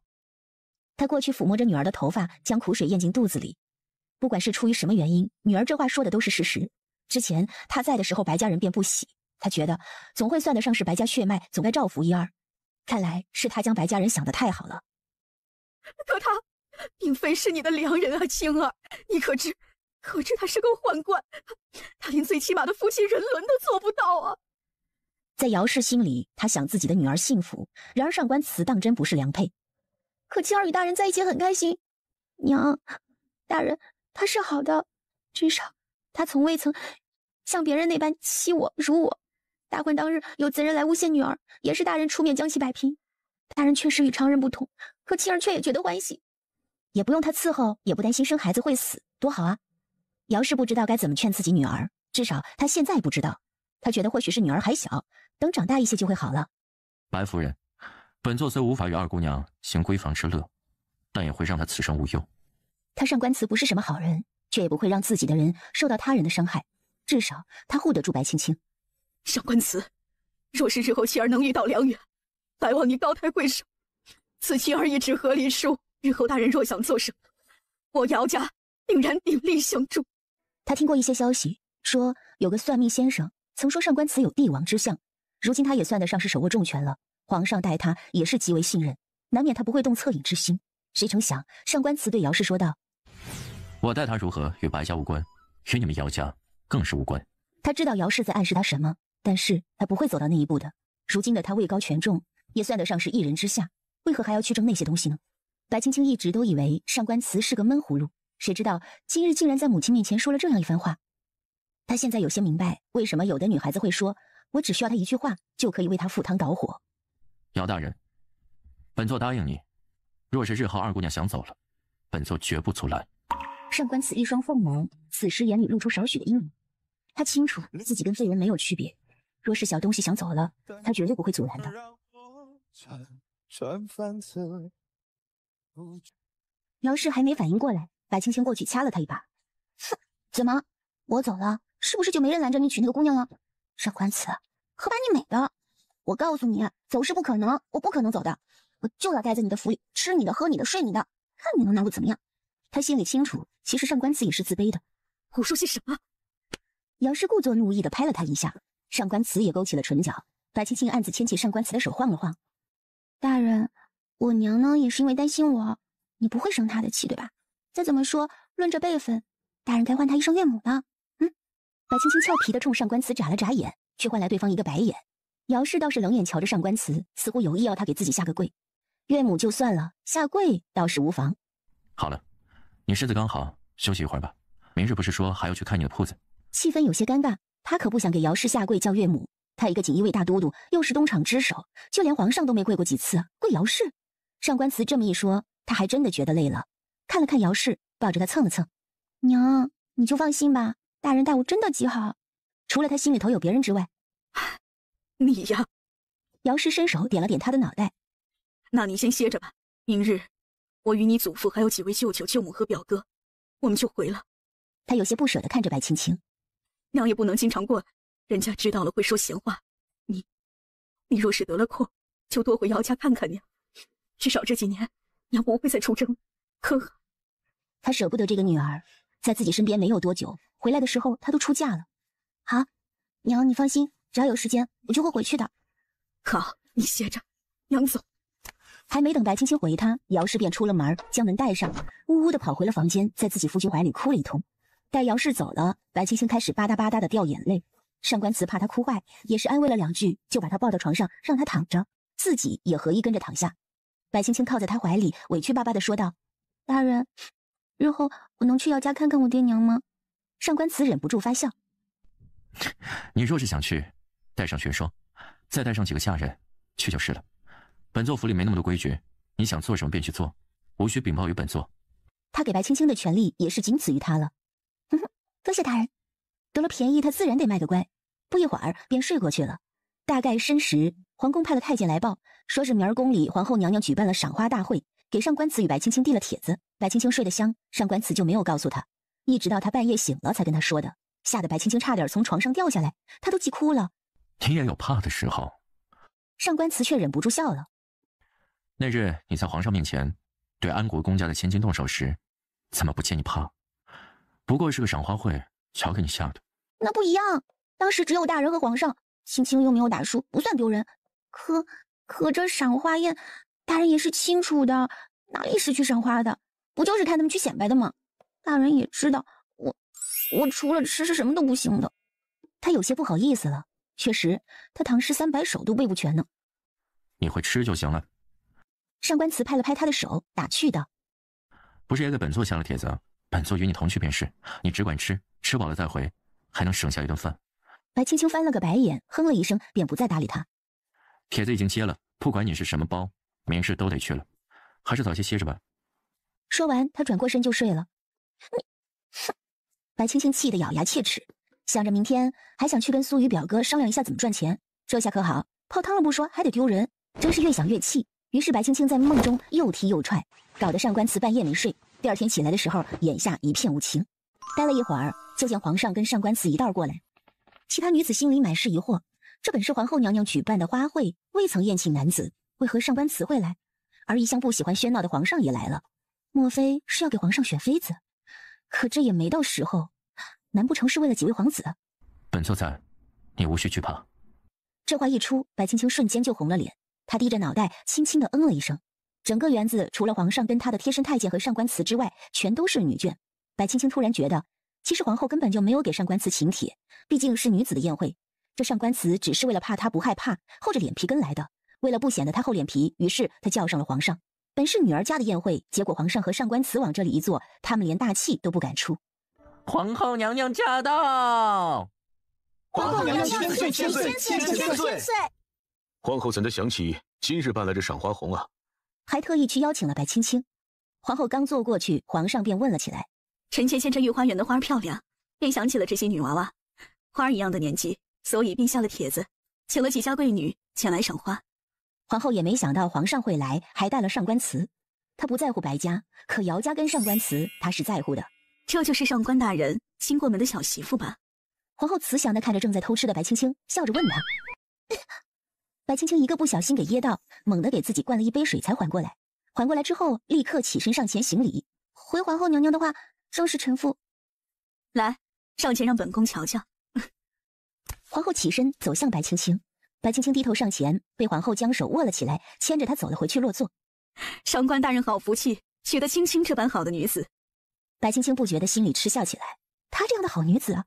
[SPEAKER 3] 他过去抚摸着女儿的头发，将苦水咽进肚子里。不管是出于什么原因，女儿这话说的都是事实。之前他在的时候，白家人便不喜，他觉得总会算得上是白家血脉，总该照拂一二。看来是他将白家人想得太好了。
[SPEAKER 5] 可他并非是你的良人啊，青儿，你可知他是个宦官，他连最起码的夫妻人伦都做不到啊！
[SPEAKER 3] 在姚氏心里，他想自己的女儿幸福，然而上官慈当真不是良配。可青儿与大人在一起很开心。娘，大人他是好的，至少他从未曾像别人那般欺我辱我。大婚当日有贼人来诬陷女儿，也是大人出面将其摆平。大人确实与常人不同，可青儿却也觉得欢喜，也不用他伺候，也不担心生孩子会死，多好啊！姚氏不知道该怎么劝自己女儿，至少她现在不知道。她觉得或许是女儿还小，等长大一些就会好了。
[SPEAKER 1] 白夫人，本座虽无法与二姑娘行闺房之乐，但也会让她此生无忧。
[SPEAKER 3] 他上官慈不是什么好人，却也不会让自己的人受到他人的伤害，至少他护得住白青青。
[SPEAKER 5] 上官慈，若是日后妻儿能遇到良缘，来望你高抬贵手，此妻儿一纸和离书，日后大人若想做什么，我姚家定然鼎力相助。
[SPEAKER 3] 他听过一些消息，说有个算命先生曾说上官慈有帝王之相，如今他也算得上是手握重权了，皇上待他也是极为信任，难免他不会动恻隐之心。谁成想上官慈对姚氏说道：“
[SPEAKER 1] 我待他如何与白家无关，与你们姚家更是无关。”
[SPEAKER 3] 他知道姚氏在暗示他什么，但是他不会走到那一步的。如今的他位高权重，也算得上是一人之下，为何还要去争那些东西呢？白青青一直都以为上官慈是个闷葫芦，谁知道今日竟然在母亲面前说了这样一番话。他现在有些明白，为什么有的女孩子会说，我只需要他一句话就可以为他赴汤蹈火。
[SPEAKER 1] 姚大人，本座答应你，若是日后二姑娘想走了，本座绝不阻拦。
[SPEAKER 3] 上官慈一双凤眸此时眼里露出少许的阴影，他清楚自己跟废人没有区别，若是小东西想走了，他绝对不会阻拦的。姚氏还没反应过来，白青青过去掐了他一把。哼，怎么我走了，是不是就没人拦着你娶那个姑娘了？上官慈，可把你美的！我告诉你，走是不可能，我不可能走的，我就要待在你的府里，吃你的，喝你的，睡你的，看你能拿我怎么样。他心里清楚，其实上官慈也是自卑的。
[SPEAKER 5] 胡说些什么？
[SPEAKER 3] 姚氏故作怒意地拍了他一下，上官慈也勾起了唇角。白青青暗自牵起上官慈的手晃了晃。大人，我娘呢也是因为担心我，你不会生她的气对吧？再怎么说，论这辈分，大人该唤她一声岳母呢。白青青俏皮地冲上官慈眨了眨眼，却换来对方一个白眼。姚氏倒是冷眼瞧着上官慈，似乎有意要他给自己下个跪。岳母就算了，下跪倒是无妨。
[SPEAKER 1] 好了，你身子刚好，休息一会儿吧。明日不是说还要去看你的铺子？
[SPEAKER 3] 气氛有些尴尬，他可不想给姚氏下跪叫岳母。他一个锦衣卫大都督，又是东厂之首，就连皇上都没跪过几次，跪姚氏。上官慈这么一说，他还真的觉得累了。看了看姚氏，抱着他蹭了蹭。娘，你就放心吧，大人待我真的极好。除了他心里头有别人之外，
[SPEAKER 7] 你呀。
[SPEAKER 3] 姚氏伸手点了点他的脑袋。
[SPEAKER 7] 那你先歇着吧，明日我与你祖父还有几位舅舅舅母和表哥，我们就回了。
[SPEAKER 3] 他有些不舍地看着白青青。
[SPEAKER 7] 娘也不能经常过来，人家知道了会说闲话。你若是得了空，就多回姚家看看娘。至少这几年，娘不会再出征。可
[SPEAKER 3] 他舍不得这个女儿，在自己身边没有多久，回来的时候她都出嫁了。好，娘你放心，只要有时间，我就会回去的。
[SPEAKER 7] 好，你歇着，娘走。
[SPEAKER 3] 还没等白青青回他，姚氏便出了门，将门带上，呜呜地跑回了房间，在自己夫君怀里哭了一通。待姚氏走了，白青青开始吧嗒吧嗒地掉眼泪。上官慈怕她哭坏，也是安慰了两句，就把她抱到床上，让她躺着，自己也合衣跟着躺下。白青青靠在他怀里，委屈巴巴地说道：“大人，日后我能去姚家看看我爹娘吗？”上官慈忍不住发笑：“
[SPEAKER 1] 你若是想去，带上玄霜，再带上几个下人，去就是了。本座府里没那么多规矩，你想做什么便去做，无需禀报于本座。”
[SPEAKER 3] 他给白青青的权利也是仅此于他了。多谢大人。得了便宜，他自然得卖个乖。不一会儿便睡过去了。大概申时，皇宫派了太监来报，说是明儿宫里皇后娘娘举办了赏花大会，给上官慈与白青青递了帖子。白青青睡得香，上官慈就没有告诉他，一直到他半夜醒了才跟他说的，吓得白青青差点从床上掉下来，他都急哭了。
[SPEAKER 1] 你也有怕的时候。
[SPEAKER 3] 上官慈却忍不住笑了。
[SPEAKER 1] 那日你在皇上面前对安国公家的千金动手时，怎么不见你怕？不过是个赏花会，瞧给你吓的。
[SPEAKER 3] 那不一样，当时只有大人和皇上，青青又没有打输，不算丢人。可这赏花宴，大人也是清楚的，哪里是去赏花的，不就是派他们去显摆的吗？大人也知道，我除了吃是什么都不行的。他有些不好意思了，确实，他唐诗300首都背不全呢。
[SPEAKER 1] 你会吃就行了。
[SPEAKER 3] 上官慈拍了拍他的手，打趣道：“
[SPEAKER 1] 不是也给本座下了帖子，本座与你同去便是，你只管吃，吃饱了再回，还能省下一顿饭。”
[SPEAKER 3] 白青青翻了个白眼，哼了一声，便不再搭理他。
[SPEAKER 1] 帖子已经接了，不管你是什么包，明日都得去了，还是早些歇着吧。
[SPEAKER 3] 说完，他转过身就睡了。白青青气得咬牙切齿，想着明天还想去跟苏雨表哥商量一下怎么赚钱，这下可好，泡汤了不说，还得丢人，真是越想越气。于是白青青在梦中又踢又踹，搞得上官慈半夜没睡。第二天起来的时候，眼下一片无情。待了一会儿，就见皇上跟上官慈一道过来。其他女子心里满是疑惑，这本是皇后娘娘举办的花会，未曾宴请男子，为何上官慈会来？而一向不喜欢喧闹的皇上也来了，莫非是要给皇上选妃子？可这也没到时候，难不成是为了几位皇子？
[SPEAKER 1] 本座在，你无需惧怕。
[SPEAKER 3] 这话一出，白青青瞬间就红了脸，她低着脑袋轻轻地了一声。整个园子除了皇上跟他的贴身太监和上官慈之外，全都是女眷。白青青突然觉得，其实皇后根本就没有给上官慈请帖，毕竟是女子的宴会，这上官慈只是为了怕她不害怕，厚着脸皮跟来的。为了不显得她厚脸皮，于是她叫上了皇上。本是女儿家的宴会，结果皇上和上官慈往这里一坐，他们连大气都不敢出。
[SPEAKER 1] 皇后娘娘驾到！
[SPEAKER 2] 皇后娘娘千岁！
[SPEAKER 6] 千岁！
[SPEAKER 2] 皇后怎的想起今日办了这赏花红啊？
[SPEAKER 3] 还特意去邀请了白青青。皇后刚坐过去，皇上便问了起来：“
[SPEAKER 7] 臣妾见这御花园的花儿漂亮，便想起了这些女娃娃，花儿一样的年纪，所以便下了帖子，请了几家贵女前来赏花。”
[SPEAKER 3] 皇后也没想到皇上会来，还带了上官慈。她不在乎白家，可姚家跟上官慈，她是在乎的。
[SPEAKER 7] 这就是上官大人新过门的小媳妇吧？
[SPEAKER 3] 皇后慈祥地看着正在偷吃的白青青，笑着问她。白青青一个不小心给噎到，猛地给自己灌了一杯水才缓过来。缓过来之后，立刻起身上前行礼。回皇后娘娘的话，正是臣妇。
[SPEAKER 7] 来，上前让本宫瞧瞧。
[SPEAKER 3] 皇后起身走向白青青，白青青低头上前，被皇后将手握了起来，牵着她走了回去落座。
[SPEAKER 7] 上官大人好福气，娶得青青这般好的女子。
[SPEAKER 3] 白青青不觉得心里嗤笑起来，她这样的好女子啊，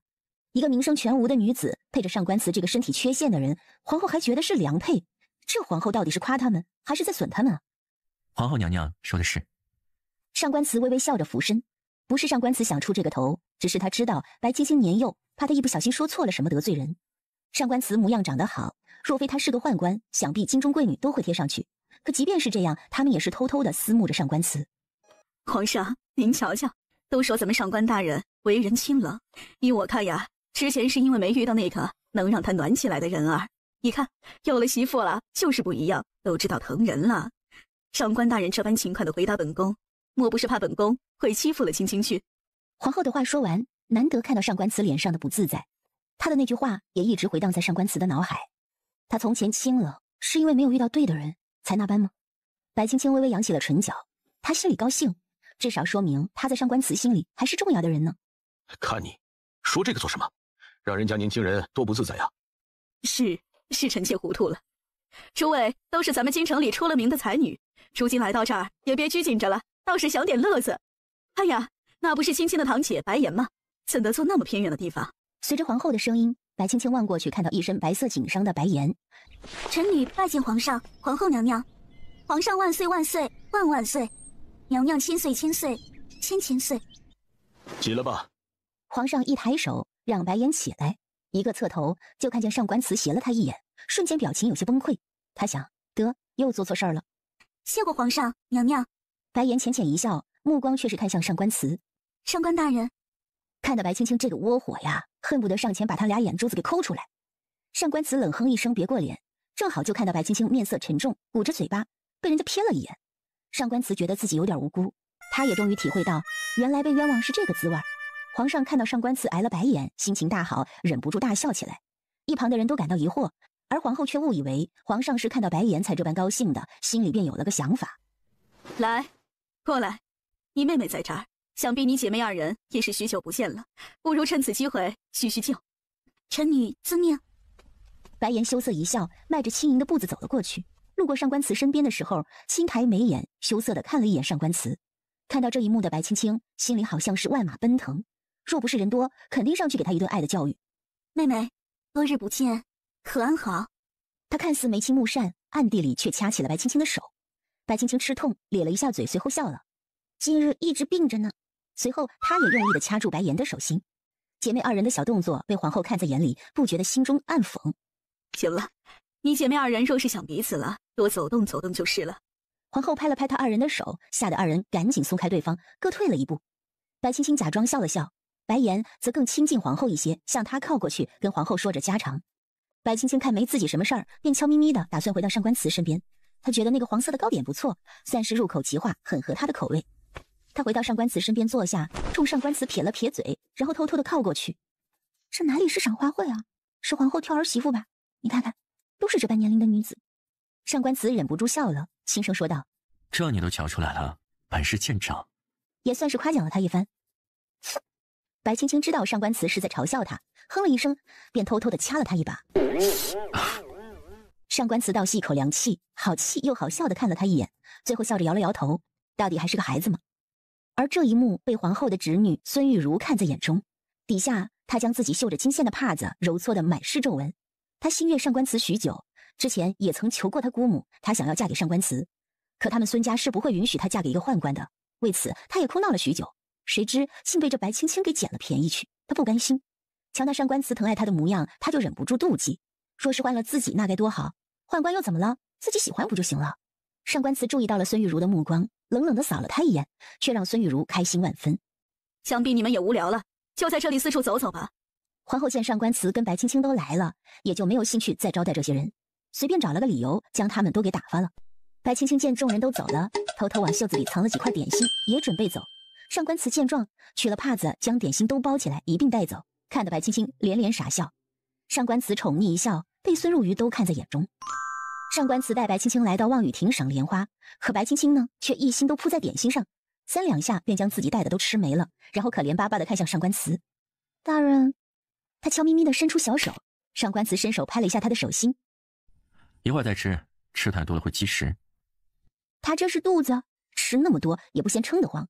[SPEAKER 3] 一个名声全无的女子配着上官慈这个身体缺陷的人，皇后还觉得是良配，这皇后到底是夸他们，还是在损他们啊？
[SPEAKER 1] 皇后娘娘说的是。
[SPEAKER 3] 上官慈微微笑着俯身，不是上官慈想出这个头，只是他知道白青青年幼，怕他一不小心说错了什么得罪人。上官慈模样长得好，若非他是个宦官，想必金中贵女都会贴上去。可即便是这样，他们也是偷偷的思慕着上官慈。
[SPEAKER 7] 皇上，您瞧瞧，都说咱们上官大人为人清冷，依我看呀，之前是因为没遇到那个能让他暖起来的人儿。一看有了媳妇了，就是不一样，都知道疼人了。上官大人这般勤快的回答本宫，莫不是怕本宫会欺负了青青去？
[SPEAKER 3] 皇后的话说完，难得看到上官慈脸上的不自在，她的那句话也一直回荡在上官慈的脑海。她从前清冷，是因为没有遇到对的人才那般吗？白青青微微扬起了唇角，她心里高兴，至少说明她在上官慈心里还是重要的人呢。
[SPEAKER 2] 看你说这个做什么？让人家年轻人多不自在呀！
[SPEAKER 7] 是臣妾糊涂了。诸位都是咱们京城里出了名的才女，如今来到这儿也别拘谨着了，倒是享点乐子。哎呀，那不是青青的堂姐白颜吗？怎得坐那么偏远的地方？
[SPEAKER 3] 随着皇后的声音，白青青望过去，看到一身白色锦裳的白颜。
[SPEAKER 6] 臣女拜见皇上、皇后娘娘。皇上万岁万岁万万岁！娘娘千岁千岁千千岁！
[SPEAKER 2] 起来吧。
[SPEAKER 3] 皇上一抬手让白颜起来，一个侧头就看见上官慈斜了他一眼，瞬间表情有些崩溃。他想，得又做错事儿了。
[SPEAKER 6] 谢过皇上娘娘。
[SPEAKER 3] 白颜浅浅一笑，目光却是看向上官慈。
[SPEAKER 6] 上官大人。
[SPEAKER 3] 看到白青青这个窝火呀，恨不得上前把他俩眼珠子给抠出来。上官慈冷哼一声，别过脸，正好就看到白青青面色沉重，捂着嘴巴，被人家瞥了一眼。上官慈觉得自己有点无辜，他也终于体会到，原来被冤枉是这个滋味。皇上看到上官慈挨了白眼，心情大好，忍不住大笑起来。一旁的人都感到疑惑，而皇后却误以为皇上是看到白颜才这般高兴的，心里便有了个想法。
[SPEAKER 7] 来，过来，你妹妹在这儿，想必你姐妹二人也是许久不见了，不如趁此机会叙叙旧。
[SPEAKER 6] 臣女遵命。
[SPEAKER 3] 白颜羞涩一笑，迈着轻盈的步子走了过去。路过上官慈身边的时候，轻抬眉眼，羞涩地看了一眼上官慈。看到这一幕的白青青心里好像是万马奔腾，若不是人多，肯定上去给她一顿爱的教育。
[SPEAKER 6] 妹妹，多日不见，可安好？
[SPEAKER 3] 她看似眉清目善，暗地里却掐起了白青青的手。白青青吃痛，咧了一下嘴，随后笑了。今日一直病着呢。随后她也用力地掐住白颜的手心。姐妹二人的小动作被皇后看在眼里，不觉得心中暗讽。
[SPEAKER 7] 行了，你姐妹二人若是想彼此了，多走动走动就是了。
[SPEAKER 3] 皇后拍了拍她二人的手，吓得二人赶紧松开对方，各退了一步。白青青假装笑了笑，白颜则更亲近皇后一些，向她靠过去，跟皇后说着家常。白青青看没自己什么事儿，便悄咪咪的打算回到上官慈身边。她觉得那个黄色的糕点不错，算是入口即化，很合她的口味。她回到上官慈身边坐下，冲上官慈撇了撇嘴，然后偷偷的靠过去。这哪里是赏花会啊，是皇后挑儿媳妇吧？你看看，都是这般年龄的女子。上官慈忍不住笑了，轻声说道：
[SPEAKER 1] 这你都瞧出来了，本事见长。
[SPEAKER 3] 也算是夸奖了他一番。白青青知道上官慈是在嘲笑他，哼了一声，便偷偷的掐了他一把。上官慈倒吸一口凉气，好气又好笑的看了他一眼，最后笑着摇了摇头，到底还是个孩子嘛。而这一幕被皇后的侄女孙玉茹看在眼中，底下她将自己绣着金线的帕子揉搓得满是皱纹。她心悦上官慈许久，之前也曾求过她姑母，她想要嫁给上官慈，可他们孙家是不会允许她嫁给一个宦官的，为此她也哭闹了许久。谁知竟被这白青青给捡了便宜去，她不甘心。瞧那上官慈疼爱她的模样，她就忍不住妒忌。若是换了自己那该多好，宦官又怎么了？自己喜欢不就行了？上官慈注意到了孙玉茹的目光，冷冷地扫了她一眼，却让孙玉茹开心万分。
[SPEAKER 7] 想必你们也无聊了，就在这里四处走走吧。
[SPEAKER 3] 皇后见上官慈跟白青青都来了，也就没有兴趣再招待这些人，随便找了个理由将他们都给打发了。白青青见众人都走了，偷偷往袖子里藏了几块点心，也准备走。上官慈见状，取了帕子将点心都包起来一并带走，看得白青青连连傻笑。上官慈宠溺一笑，被孙入愚都看在眼中。上官慈带白青青来到望雨亭赏莲花，可白青青呢，却一心都扑在点心上，三两下便将自己带的都吃没了，然后可怜巴巴地看向上官慈。大人，他悄咪咪地伸出小手，上官慈伸手拍了一下他的手心，
[SPEAKER 1] 一会儿再吃，吃太多了会积食。
[SPEAKER 3] 他这是肚子，吃那么多也不嫌撑得慌。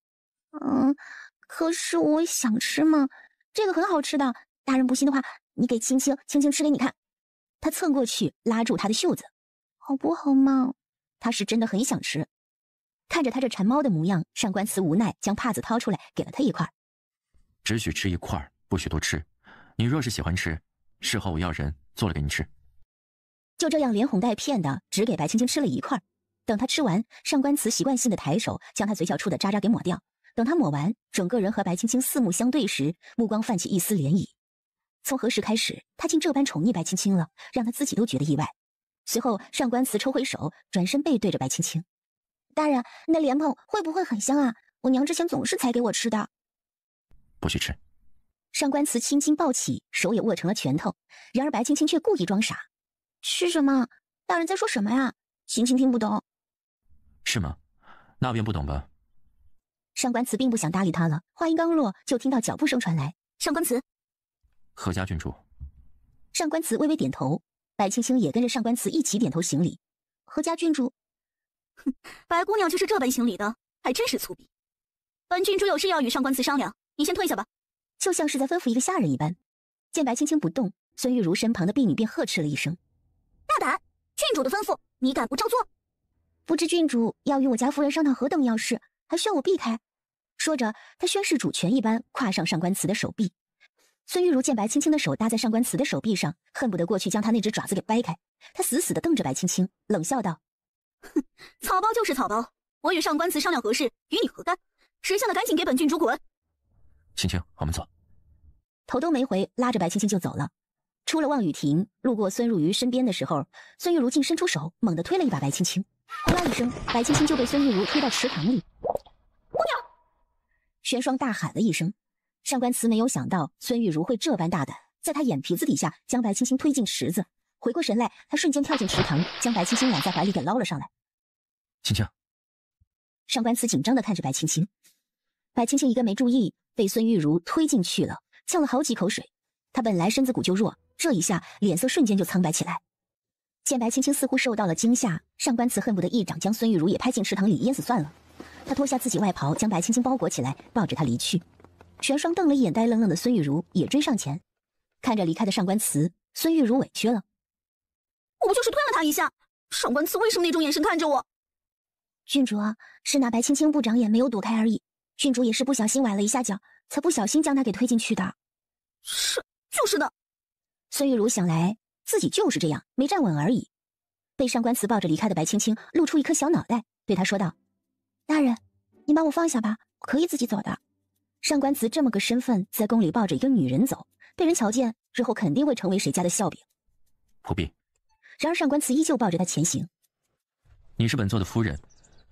[SPEAKER 3] 可是我想吃嘛，这个很好吃的，大人不信的话，你给青青吃给你看。他蹭过去拉住他的袖子，好不好嘛？他是真的很想吃。看着他这馋猫的模样，上官慈无奈将帕子掏出来给了他一块。
[SPEAKER 1] 只许吃一块，不许多吃。你若是喜欢吃，事后我要人做了给你吃。
[SPEAKER 3] 就这样连哄带骗的只给白青青吃了一块。等他吃完，上官慈习惯性的抬手将他嘴角处的渣渣给抹掉。等他抹完，整个人和白青青四目相对时，目光泛起一丝涟漪。从何时开始，他竟这般宠溺白青青了，让他自己都觉得意外。随后上官慈抽回手，转身背对着白青青。大人，那莲蓬会不会很香啊？我娘之前总是才给我吃的。
[SPEAKER 1] 不许吃。
[SPEAKER 3] 上官慈青筋暴起，手也握成了拳头。然而白青青却故意装傻。吃什么？大人在说什么呀？青青听不懂。
[SPEAKER 1] 是吗？那便不懂吧。
[SPEAKER 3] 上官慈并不想搭理他了，话音刚落，就听到脚步声传来。
[SPEAKER 7] 上官慈，
[SPEAKER 1] 何家郡主。
[SPEAKER 3] 上官慈微微点头，白青青也跟着上官慈一起点头行礼。何家郡主。
[SPEAKER 7] 哼，白姑娘就是这般行礼的，还真是粗鄙。本郡主有事要与上官慈商量，你先退下吧。
[SPEAKER 3] 就像是在吩咐一个下人一般。见白青青不动，孙玉茹身旁的婢女便呵斥了一声：
[SPEAKER 6] 大胆！郡主的吩咐，你敢不照做？
[SPEAKER 3] 不知郡主要与我家夫人商讨何等要事，还需要我避开？说着，他宣誓主权一般跨上上官慈的手臂。孙玉茹见白青青的手搭在上官慈的手臂上，恨不得过去将他那只爪子给掰开。他死死地瞪着白青青，冷笑道：
[SPEAKER 7] 哼，草包就是草包，我与上官慈商量何事，与你何干？识相的赶紧给本郡主滚！
[SPEAKER 1] 青青，我们走。
[SPEAKER 3] 头都没回，拉着白青青就走了。出了望雨亭，路过孙入瑜身边的时候，孙玉茹竟伸出手，猛地推了一把白青青。呼啦一声，白青青就被孙玉茹推到池塘里。
[SPEAKER 6] 姑娘！
[SPEAKER 3] 玄霜大喊了一声。上官慈没有想到孙玉茹会这般大胆，在他眼皮子底下将白青青推进池子。回过神来，他瞬间跳进池塘，将白青青揽在怀里给捞了上来。
[SPEAKER 1] 青青。
[SPEAKER 3] 上官慈紧张地看着白青青。白青青一个没注意，被孙玉茹推进去了，呛了好几口水。他本来身子骨就弱，这一下脸色瞬间就苍白起来。见白青青似乎受到了惊吓，上官慈恨不得一掌将孙玉茹也拍进池塘里淹死算了。他脱下自己外袍，将白青青包裹起来，抱着她离去。玄霜瞪了一眼呆愣愣的孙玉茹，也追上前。看着离开的上官慈，孙玉茹委屈了：
[SPEAKER 7] 我不就是推了他一下，上官慈为什么那种眼神看着我？
[SPEAKER 3] 郡主啊，是那白青青不长眼没有躲开而已，郡主也是不小心崴了一下脚，才不小心将她给推进去的。
[SPEAKER 7] 就是的。
[SPEAKER 3] 孙玉茹想来自己就是这样没站稳而已。被上官慈抱着离开的白青青露出一颗小脑袋，对他说道：大人，你把我放下吧，我可以自己走的。上官慈这么个身份，在宫里抱着一个女人走，被人瞧见，日后肯定会成为谁家的笑柄。
[SPEAKER 1] 不必。
[SPEAKER 3] 然而上官慈依旧抱着他前行。
[SPEAKER 1] 你是本座的夫人，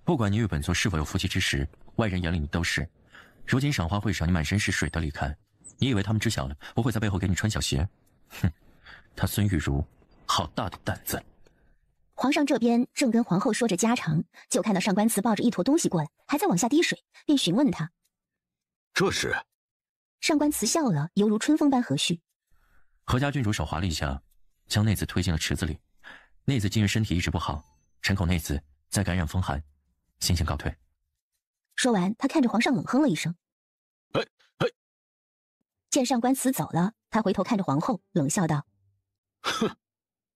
[SPEAKER 1] 不管你与本座是否有夫妻之实，外人眼里你都是。如今赏花会上你满身是水的离开，你以为他们知晓了我会在背后给你穿小鞋？哼，他孙玉茹好大的胆子。
[SPEAKER 3] 皇上这边正跟皇后说着家常，就看到上官慈抱着一坨东西过来，还在往下滴水，便询问他：
[SPEAKER 2] 这是？
[SPEAKER 3] 上官慈笑了，犹如春风般和煦。
[SPEAKER 1] 何家郡主手滑了一下，将内子推进了池子里。内子近日身体一直不好，臣恐内子再感染风寒，先告退。
[SPEAKER 3] 说完，他看着皇上冷哼了一声。见上官慈走了，他回头看着皇后，冷笑道：
[SPEAKER 2] 哼，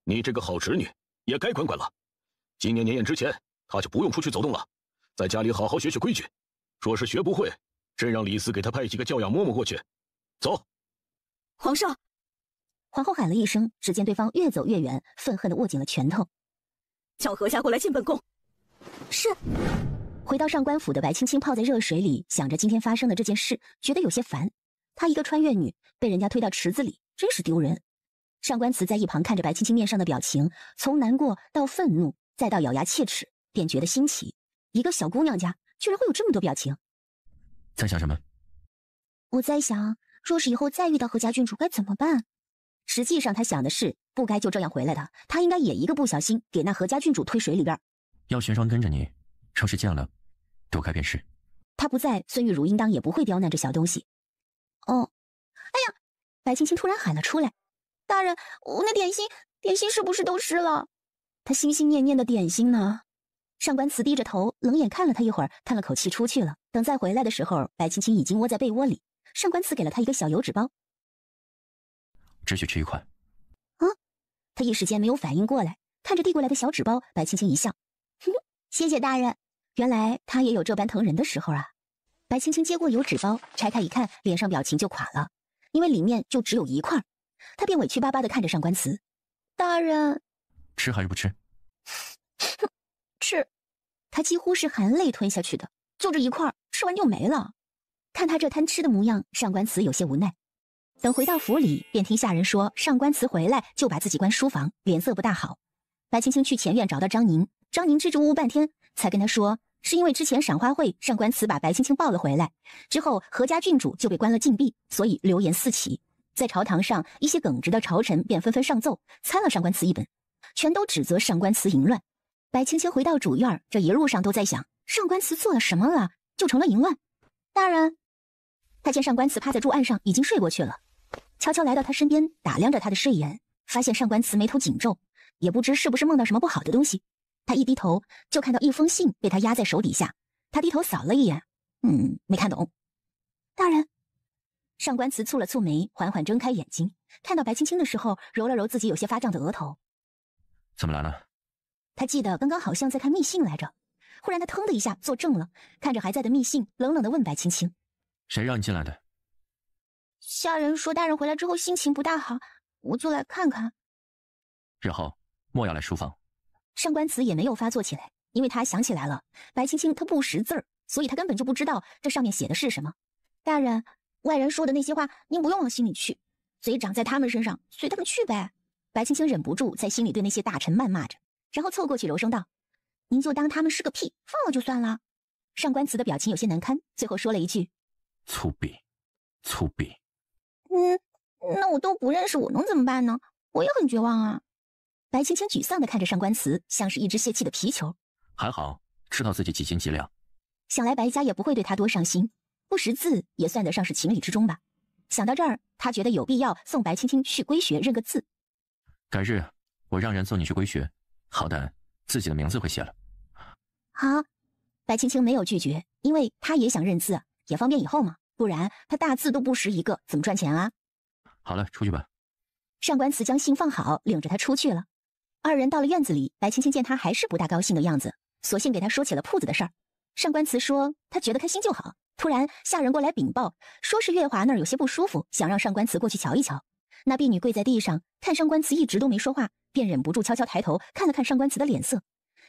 [SPEAKER 2] 你这个好侄女也该管管了。今年年宴之前，她就不用出去走动了，在家里好好学学规矩。若是学不会，朕让李斯给她派几个教养嬷嬷过去。走。
[SPEAKER 7] 皇上。
[SPEAKER 3] 皇后喊了一声，只见对方越走越远，愤恨地握紧了拳头。
[SPEAKER 7] 叫何家过来见本宫。
[SPEAKER 3] 是。回到上官府的白青青泡在热水里，想着今天发生的这件事，觉得有些烦。她一个穿越女，被人家推到池子里，真是丢人。上官慈在一旁看着白青青面上的表情，从难过到愤怒，再到咬牙切齿，便觉得新奇。一个小姑娘家，居然会有这么多表情。
[SPEAKER 1] 在想什么？
[SPEAKER 3] 我在想，若是以后再遇到何家郡主该怎么办？实际上他想的是，不该就这样回来的，他应该也一个不小心给那何家郡主推水里边。
[SPEAKER 1] 要玄霜跟着你，若是见了，躲开便是。
[SPEAKER 3] 他不在，孙玉茹应当也不会刁难这小东西。哦，哎呀！白青青突然喊了出来。大人，我那点心是不是都湿了？他心心念念的点心呢？上官慈低着头，冷眼看了他一会儿，叹了口气出去了。等再回来的时候，白青青已经窝在被窝里。上官慈给了他一个小油纸包，
[SPEAKER 1] 只许吃1块。
[SPEAKER 3] 啊！他一时间没有反应过来，看着递过来的小纸包，白青青一笑，哼，谢谢大人。原来他也有这般疼人的时候啊。白青青接过油纸包，拆开一看，脸上表情就垮了，因为里面就只有1块。他便委屈巴巴地看着上官慈，大人，
[SPEAKER 1] 吃还是不吃？
[SPEAKER 3] 吃。他几乎是含泪吞下去的，就这1块，吃完就没了。看他这贪吃的模样，上官慈有些无奈。等回到府里，便听下人说上官慈回来就把自己关书房，脸色不大好。白青青去前院找到张宁，张宁支支吾吾半天，才跟他说是因为之前赏花会上官慈把白青青抱了回来，之后何家郡主就被关了禁闭，所以流言四起。在朝堂上，一些耿直的朝臣便纷纷上奏，参了上官慈一本，全都指责上官慈淫乱。白青青回到主院，这一路上都在想上官慈做了什么了，就成了淫乱。大人，他见上官慈趴在柱案上已经睡过去了，悄悄来到他身边，打量着他的睡颜，发现上官慈眉头紧皱，也不知是不是梦到什么不好的东西。他一低头就看到一封信被他压在手底下，他低头扫了一眼，没看懂。大人，上官慈蹙了蹙眉，缓缓睁开眼睛，看到白青青的时候，揉了揉自己有些发胀的额头。
[SPEAKER 1] 怎么来了？
[SPEAKER 3] 他记得刚刚好像在看密信来着，忽然他腾的一下坐正了，看着还在的密信，冷冷地问白青青：
[SPEAKER 1] 谁让你进来的？
[SPEAKER 3] 下人说大人回来之后心情不大好，我就来看看。
[SPEAKER 1] 日后莫要来书房。
[SPEAKER 3] 上官慈也没有发作起来，因为他想起来了，白青青她不识字儿，所以他根本就不知道这上面写的是什么。大人，外人说的那些话您不用往心里去，嘴长在他们身上，随他们去呗。白青青忍不住在心里对那些大臣谩骂着，然后凑过去柔声道：您就当他们是个屁，放了就算了。上官慈的表情有些难堪，最后说了一句：
[SPEAKER 1] 粗鄙，粗鄙。
[SPEAKER 3] 那我都不认识，我能怎么办呢？我也很绝望啊。白青青沮丧地看着上官慈，像是一只泄气的皮球。
[SPEAKER 1] 还好知道自己几斤几两，
[SPEAKER 3] 想来白家也不会对他多上心，不识字也算得上是情理之中吧。想到这儿，他觉得有必要送白青青去归学认个字。
[SPEAKER 1] 改日我让人送你去归学，好歹自己的名字会写了。
[SPEAKER 3] 好，白青青没有拒绝，因为他也想认字，也方便以后嘛，不然他大字都不识一个，怎么赚钱啊？
[SPEAKER 1] 好了，出去吧。
[SPEAKER 3] 上官慈将信放好，领着他出去了。二人到了院子里，白青青见他还是不大高兴的样子，索性给他说起了铺子的事儿。上官慈说他觉得开心就好。突然下人过来禀报，说是月华那儿有些不舒服，想让上官慈过去瞧一瞧。那婢女跪在地上，看上官慈一直都没说话，便忍不住悄悄抬头看了看上官慈的脸色。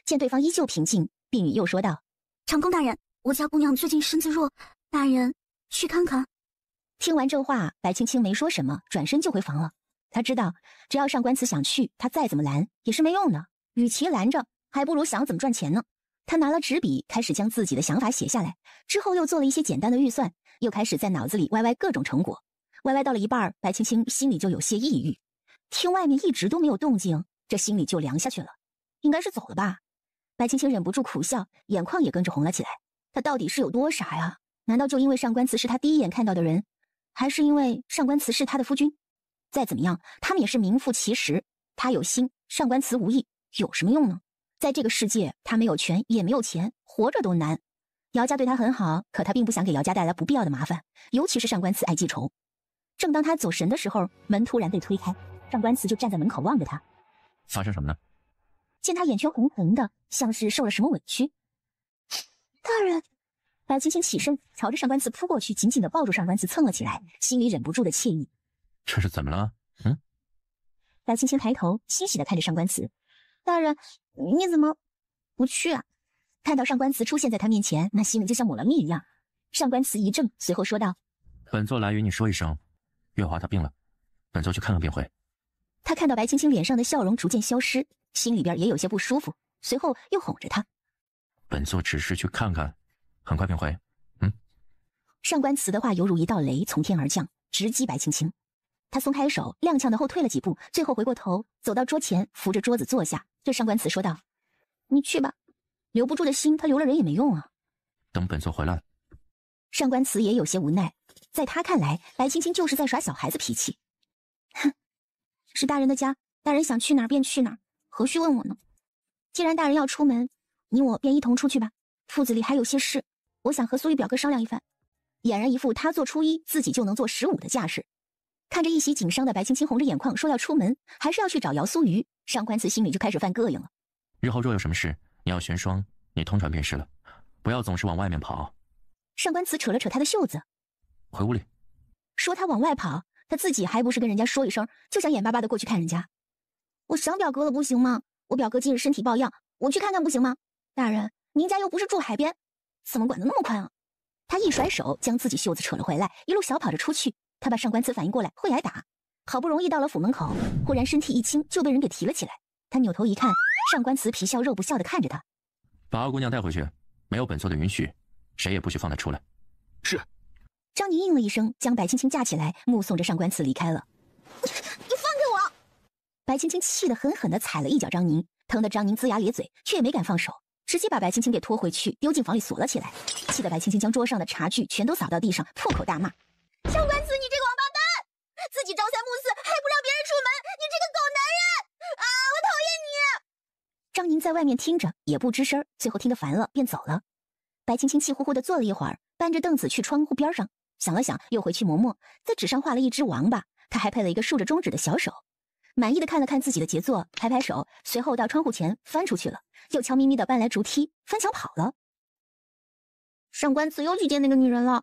[SPEAKER 3] 见对方依旧平静，婢女又说道：
[SPEAKER 6] 长公大人，我家姑娘最近身子弱，大人去看看。
[SPEAKER 3] 听完这话，白青青没说什么，转身就回房了。他知道只要上官慈想去，他再怎么拦也是没用的，与其拦着，还不如想怎么赚钱呢。他拿了纸笔，开始将自己的想法写下来，之后又做了一些简单的预算，又开始在脑子里歪歪各种成果。歪到了一半，白青青心里就有些抑郁，听外面一直都没有动静，这心里就凉下去了，应该是走了吧。白青青忍不住苦笑，眼眶也跟着红了起来。他到底是有多傻呀？难道就因为上官慈是他第一眼看到的人，还是因为上官慈是他的夫君？再怎么样，他们也是名副其实，他有心，上官慈无意，有什么用呢？在这个世界，他没有权也没有钱，活着都难。姚家对他很好，可他并不想给姚家带来不必要的麻烦，尤其是上官慈爱记仇。正当他走神的时候，门突然被推开，上官慈就站在门口望着他。
[SPEAKER 1] 发生什么呢？
[SPEAKER 3] 见他眼圈红红的，像是受了什么委屈。大人，白青青起身朝着上官慈扑过去，紧紧地抱住上官慈蹭了起来，心里忍不住的惬意。
[SPEAKER 1] 这是怎么了？
[SPEAKER 3] 白青青抬头欣喜地看着上官慈。大人，你怎么不去啊？看到上官慈出现在他面前，那心里就像抹了蜜一样。上官慈一怔，随后说道：
[SPEAKER 1] 本座来与你说一声，月华她病了，本座去看看便回。
[SPEAKER 3] 他看到白青青脸上的笑容逐渐消失，心里边也有些不舒服，随后又哄着他：
[SPEAKER 1] 本座只是去看看，很快便回。
[SPEAKER 3] 上官慈的话犹如一道雷从天而降，直击白青青。他松开手，踉跄的后退了几步，最后回过头走到桌前，扶着桌子坐下，对上官慈说道：你去吧，留不住的心他留了人也没用啊。
[SPEAKER 1] 等本座回来。
[SPEAKER 3] 上官慈也有些无奈，在他看来，白青青就是在耍小孩子脾气。哼，是大人的家，大人想去哪儿便去哪儿，何须问我呢？既然大人要出门，你我便一同出去吧。铺子里还有些事，我想和苏玉表哥商量一番。俨然一副他做初一，自己就能做15的架势。看着一袭紧伤的白青青红着眼眶说要出门，还是要去找姚苏瑜，上官慈心里就开始犯膈应了。
[SPEAKER 1] 日后若有什么事，你要玄霜，你通传便是了，不要总是往外面跑。
[SPEAKER 3] 上官慈扯了扯他的袖子，
[SPEAKER 1] 回屋里。
[SPEAKER 3] 说他往外跑，他自己还不是跟人家说一声，就想眼巴巴的过去看人家。我想表哥了不行吗？我表哥近日身体抱恙，我去看看不行吗？大人，您家又不是住海边，怎么管得那么宽啊？他一甩手将自己袖子扯了回来，一路小跑着出去。他把上官慈反应过来，会挨打。好不容易到了府门口，忽然身体一轻，就被人给提了起来。他扭头一看，上官慈皮笑肉不笑的看着他，
[SPEAKER 1] 把二姑娘带回去，没有本座的允许，谁也不许放她出来。
[SPEAKER 2] 是。
[SPEAKER 3] 张宁应了一声，将白青青架起来，目送着上官慈离开了。你放开我！白青青气得狠狠地踩了一脚张宁，疼得张宁龇牙咧嘴，却也没敢放手，直接把白青青给拖回去，丢进房里锁了起来。气得白青青将桌上的茶具全都扫到地上，破口大骂：
[SPEAKER 6] 上官慈，你这个王八蛋，自己朝三暮四，还不让别人出门，你这个狗男人啊！我讨厌你！
[SPEAKER 3] 张宁在外面听着也不吱声，最后听得烦了便走了。白青青气呼呼地坐了一会儿，搬着凳子去窗户边上，想了想，又回去磨墨，在纸上画了一只王八，他还配了一个竖着中指的小手。满意的看了看自己的杰作，拍拍手，随后到窗户前翻出去了，又悄咪咪地搬来竹梯，翻墙跑了。上官慈又去见那个女人了，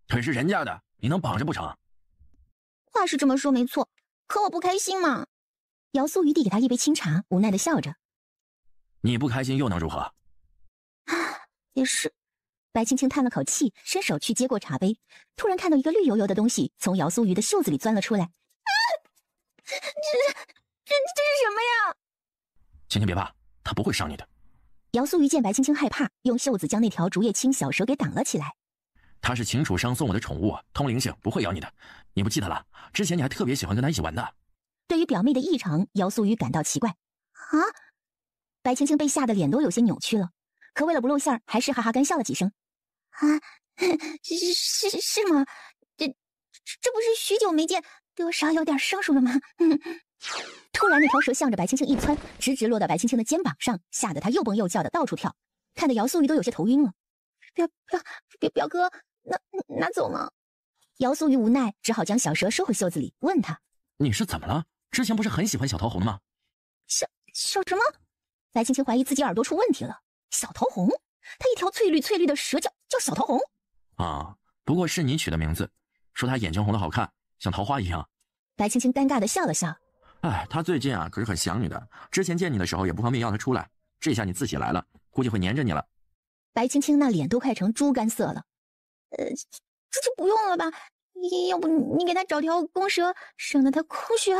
[SPEAKER 4] 腿是人家的，你能绑着不成？
[SPEAKER 3] 话是这么说没错，可我不开心嘛。姚苏瑜递给他一杯清茶，无奈地笑着。
[SPEAKER 4] 你不开心又能如何？
[SPEAKER 3] 也是。白青青叹了口气，伸手去接过茶杯，突然看到一个绿油油的东西从姚苏瑜的袖子里钻了出来。
[SPEAKER 6] 这是什么呀？
[SPEAKER 1] 青青别怕，他不会伤你的。
[SPEAKER 3] 姚苏瑜见白青青害怕，用袖子将那条竹叶青小蛇给挡了起来。
[SPEAKER 1] 他是秦楚商送我的宠物，通灵性，不会咬你的。你不记得了？之前你还特别喜欢跟他一起玩的。
[SPEAKER 3] 对于表妹的异常，姚苏瑜感到奇怪。啊！白青青被吓得脸都有些扭曲了，可为了不露馅儿，还是哈哈干笑了几声。啊，是吗？这不是许久没见，对我少有点生疏了吗？突然那条蛇向着白青青一窜，直直落到白青青的肩膀上，吓得她又蹦又叫的到处跳，看得姚苏瑜都有些头晕了。表哥，拿走吗？姚苏瑜无奈，只好将小蛇收回袖子里，问他：
[SPEAKER 1] 你是怎么了？之前不是很喜欢小桃红的吗？
[SPEAKER 3] 小什么？白青青怀疑自己耳朵出问题了。小桃红？她一条翠绿的蛇叫小桃红？
[SPEAKER 1] 啊，不过是你取的名字，说她眼睛红的好看，像桃花一样。
[SPEAKER 3] 白青青尴尬的笑了笑。
[SPEAKER 1] 哎，她最近啊可是很想你的，之前见你的时候也不方便要她出来，这下你自己来了，估计会黏着你了。
[SPEAKER 3] 白青青那脸都快成猪肝色了。这就不用了吧？要不你给他找条公蛇，省得他空虚。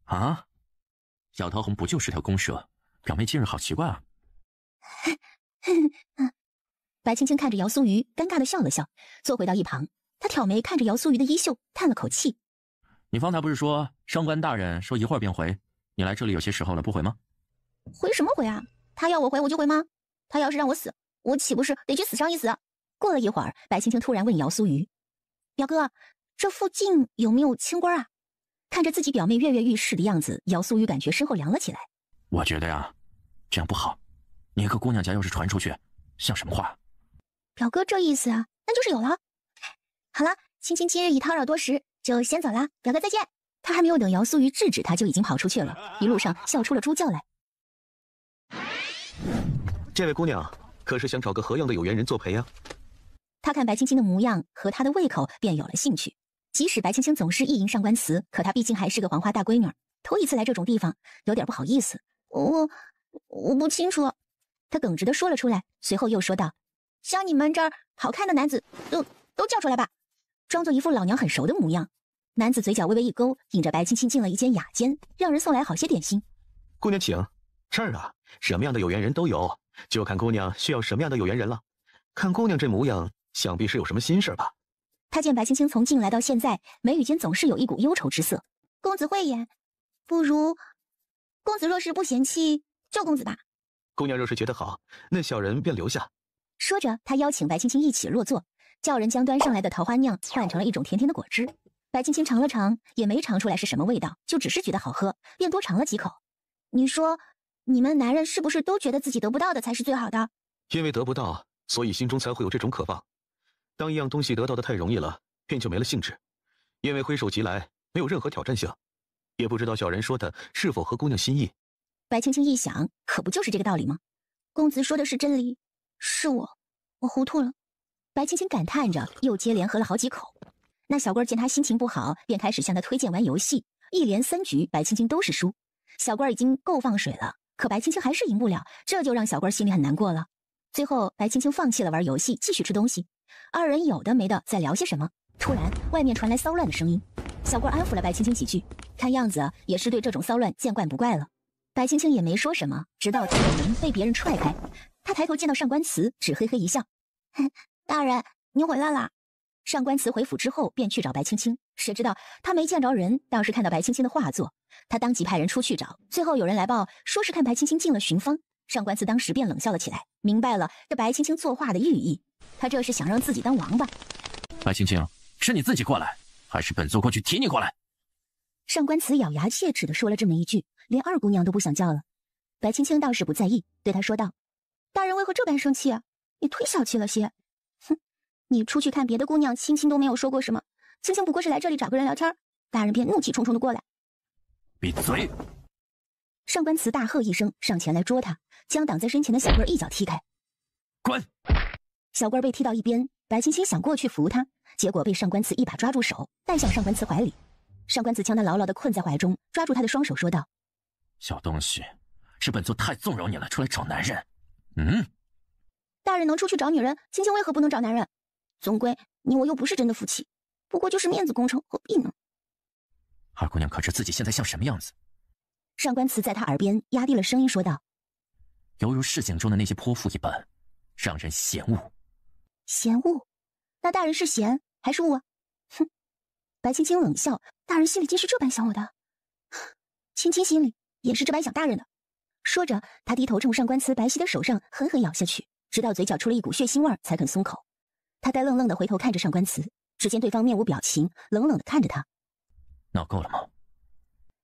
[SPEAKER 1] 啊，小桃红不就是条公蛇？表妹近日好奇怪啊。
[SPEAKER 3] 白青青看着姚苏瑜，尴尬的笑了笑，坐回到一旁。她挑眉看着姚苏瑜的衣袖，叹了口气。
[SPEAKER 1] 你方才不是说上官大人说一会儿便回？你来这里有些时候了，不回吗？
[SPEAKER 3] 回什么回啊？他要我回我就回吗？他要是让我死，我岂不是得去死上一死？过了一会儿，白青青突然问姚苏瑜：表哥，这附近有没有清官啊？看着自己表妹跃跃欲试的样子，姚苏瑜感觉身后凉了起来。
[SPEAKER 1] 我觉得呀，这样不好。你一个姑娘家要是传出去，像什么话？
[SPEAKER 3] 表哥这意思啊，那就是有了。好了，青青今日已叨扰多时，就先走了，表哥再见。他还没有等姚苏瑜制止他，就已经跑出去了，一路上笑出了猪叫来。
[SPEAKER 8] 这位姑娘可是想找个何样的有缘人作陪呀？
[SPEAKER 3] 他看白青青的模样和她的胃口，便有了兴趣。即使白青青总是意淫上官慈，可她毕竟还是个黄花大闺女，头一次来这种地方，有点不好意思。我不清楚。他耿直地说了出来，随后又说道：像你们这儿好看的男子都叫出来吧。装作一副老娘很熟的模样。男子嘴角微微一勾，引着白青青进了一间雅间，让人送来好些点心。
[SPEAKER 8] 姑娘请。这儿啊，什么样的有缘人都有，就看姑娘需要什么样的有缘人了。看姑娘这模样，想必是有什么心事吧？
[SPEAKER 3] 他见白青青从进来到现在，眉宇间总是有一股忧愁之色。公子慧眼，不如公子若是不嫌弃，就公子吧。
[SPEAKER 8] 姑娘若是觉得好，那小人便留下。
[SPEAKER 3] 说着，他邀请白青青一起落座，叫人将端上来的桃花酿换成了一种甜甜的果汁。白青青尝了尝，也没尝出来是什么味道，就只是觉得好喝，便多尝了几口。你说，你们男人是不是都觉得自己得不到的才是最好的？
[SPEAKER 8] 因为得不到，所以心中才会有这种渴望。当一样东西得到的太容易了，便就没了兴致，因为挥手即来，没有任何挑战性。也不知道小人说的是否合姑娘心意。
[SPEAKER 3] 白青青一想，可不就是这个道理吗？公子说的是真理，是我糊涂了。白青青感叹着，又接连喝了好几口。那小官见他心情不好，便开始向他推荐玩游戏，一连3局，白青青都是输。小官已经够放水了，可白青青还是赢不了，这就让小官心里很难过了。最后，白青青放弃了玩游戏，继续吃东西。二人有的没的在聊些什么，突然外面传来骚乱的声音。小官安抚了白青青几句，看样子也是对这种骚乱见惯不怪了。白青青也没说什么，直到他的门被别人踹开，他抬头见到上官慈，只嘿嘿一笑：“大人，您回来啦。”上官慈回府之后便去找白青青，谁知道他没见着人，倒是看到白青青的画作。他当即派人出去找，最后有人来报说是看白青青进了寻芳。上官慈当时便冷笑了起来，明白了这白青青作画的寓意，他这是想让自己当王八。
[SPEAKER 1] 白青青，是你自己过来，还是本座过去提你过来？
[SPEAKER 3] 上官慈咬牙切齿地说了这么一句，连二姑娘都不想叫了。白青青倒是不在意，对他说道：“大人为何这般生气啊？你忒小气了些。哼，你出去看别的姑娘，青青都没有说过什么，青青不过是来这里找个人聊天，大人便怒气冲冲地过来。”
[SPEAKER 1] 闭嘴！
[SPEAKER 3] 上官慈大喝一声，上前来捉他，将挡在身前的小官一脚踢开。
[SPEAKER 1] 滚！
[SPEAKER 3] 小官被踢到一边，白青青想过去扶他，结果被上官慈一把抓住手，带向上官慈怀里。上官慈将他牢牢地困在怀中，抓住他的双手说道：“
[SPEAKER 1] 小东西，是本座太纵容你了，出来找男人。
[SPEAKER 3] 大人能出去找女人，青青为何不能找男人？总归你我又不是真的夫妻，不过就是面子工程，何必呢？”
[SPEAKER 1] 二姑娘可知自己现在像什么样子？
[SPEAKER 3] 上官慈在他耳边压低了声音说道：“
[SPEAKER 1] 犹如市井中的那些泼妇一般，让人嫌恶。”
[SPEAKER 3] 嫌恶？那大人是贤还是恶啊？哼！白青青冷笑，大人心里竟是这般想我的，青青心里也是这般想大人的。说着，他低头冲上官慈白皙的手上狠狠咬下去，直到嘴角出了一股血腥味才肯松口。他呆愣愣地回头看着上官慈，只见对方面无表情，冷冷地看着他。
[SPEAKER 1] 闹够了吗？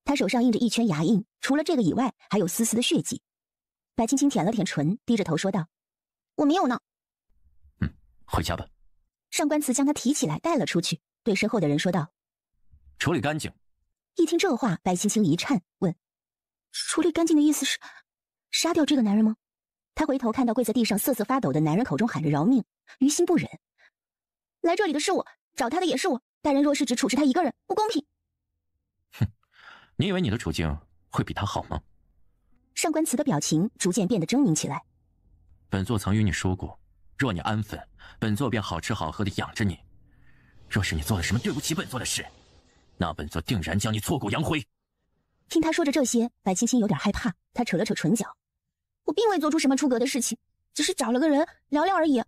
[SPEAKER 3] 他手上印着一圈牙印，除了这个以外，还有丝丝的血迹。白青青舔了舔唇，低着头说道：“我没有呢。”
[SPEAKER 1] 回家吧。
[SPEAKER 3] 上官慈将他提起来带了出去，对身后的人说道：“
[SPEAKER 1] 处理干净。”
[SPEAKER 3] 一听这话，白青青一颤，问：“处理干净的意思是杀掉这个男人吗？”他回头看到跪在地上瑟瑟发抖的男人，口中喊着饶命，于心不忍。来这里的是我，找他的也是我，大人若是只处置他一个人，不公平。
[SPEAKER 1] 你以为你的处境会比他好吗？
[SPEAKER 3] 上官慈的表情逐渐变得狰狞起来。
[SPEAKER 1] 本座曾与你说过，若你安分，本座便好吃好喝的养着你；若是你做了什么对不起本座的事，那本座定然将你挫骨扬灰。
[SPEAKER 3] 听他说着这些，白青青有点害怕，她扯了扯唇角：“我并未做出什么出格的事情，只是找了个人聊聊而已。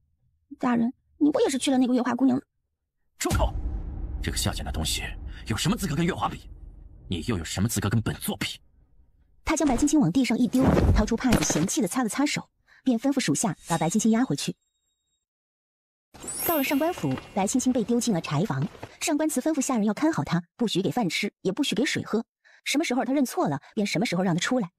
[SPEAKER 3] 大人，你不也是去了那个月华姑娘的？”
[SPEAKER 1] 住口！这个下贱的东西有什么资格跟月华比？你又有什么资格跟本座比？
[SPEAKER 3] 他将白青青往地上一丢，掏出帕子嫌弃地擦了擦手，便吩咐属下把白青青押回去。到了上官府，白青青被丢进了柴房。上官慈吩咐下人要看好她，不许给饭吃，也不许给水喝。什么时候她认错了，便什么时候让她出来。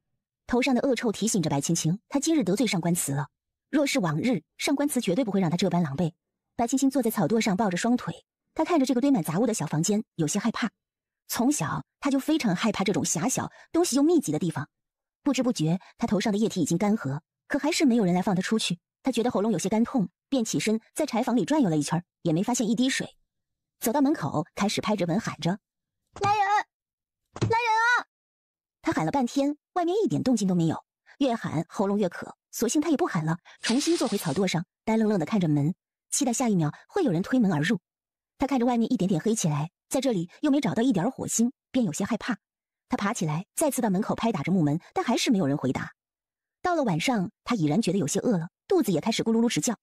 [SPEAKER 3] 头上的恶臭提醒着白青青，她今日得罪上官慈了。若是往日，上官慈绝对不会让她这般狼狈。白青青坐在草垛上，抱着双腿，她看着这个堆满杂物的小房间，有些害怕。从小，她就非常害怕这种狭小、东西又密集的地方。不知不觉，她头上的液体已经干涸，可还是没有人来放她出去。她觉得喉咙有些干痛，便起身在柴房里转悠了一圈，也没发现一滴水。走到门口，开始拍着门喊着：“来人！来人啊！”她喊了半天，外面一点动静都没有。越喊喉咙越渴，索性她也不喊了，重新坐回草垛上，呆愣愣地看着门，期待下一秒会有人推门而入。她看着外面一点点黑起来，在这里又没找到一点火星，便有些害怕。她爬起来，再次到门口拍打着木门，但还是没有人回答。到了晚上，她已然觉得有些饿了，肚子也开始咕噜噜直叫。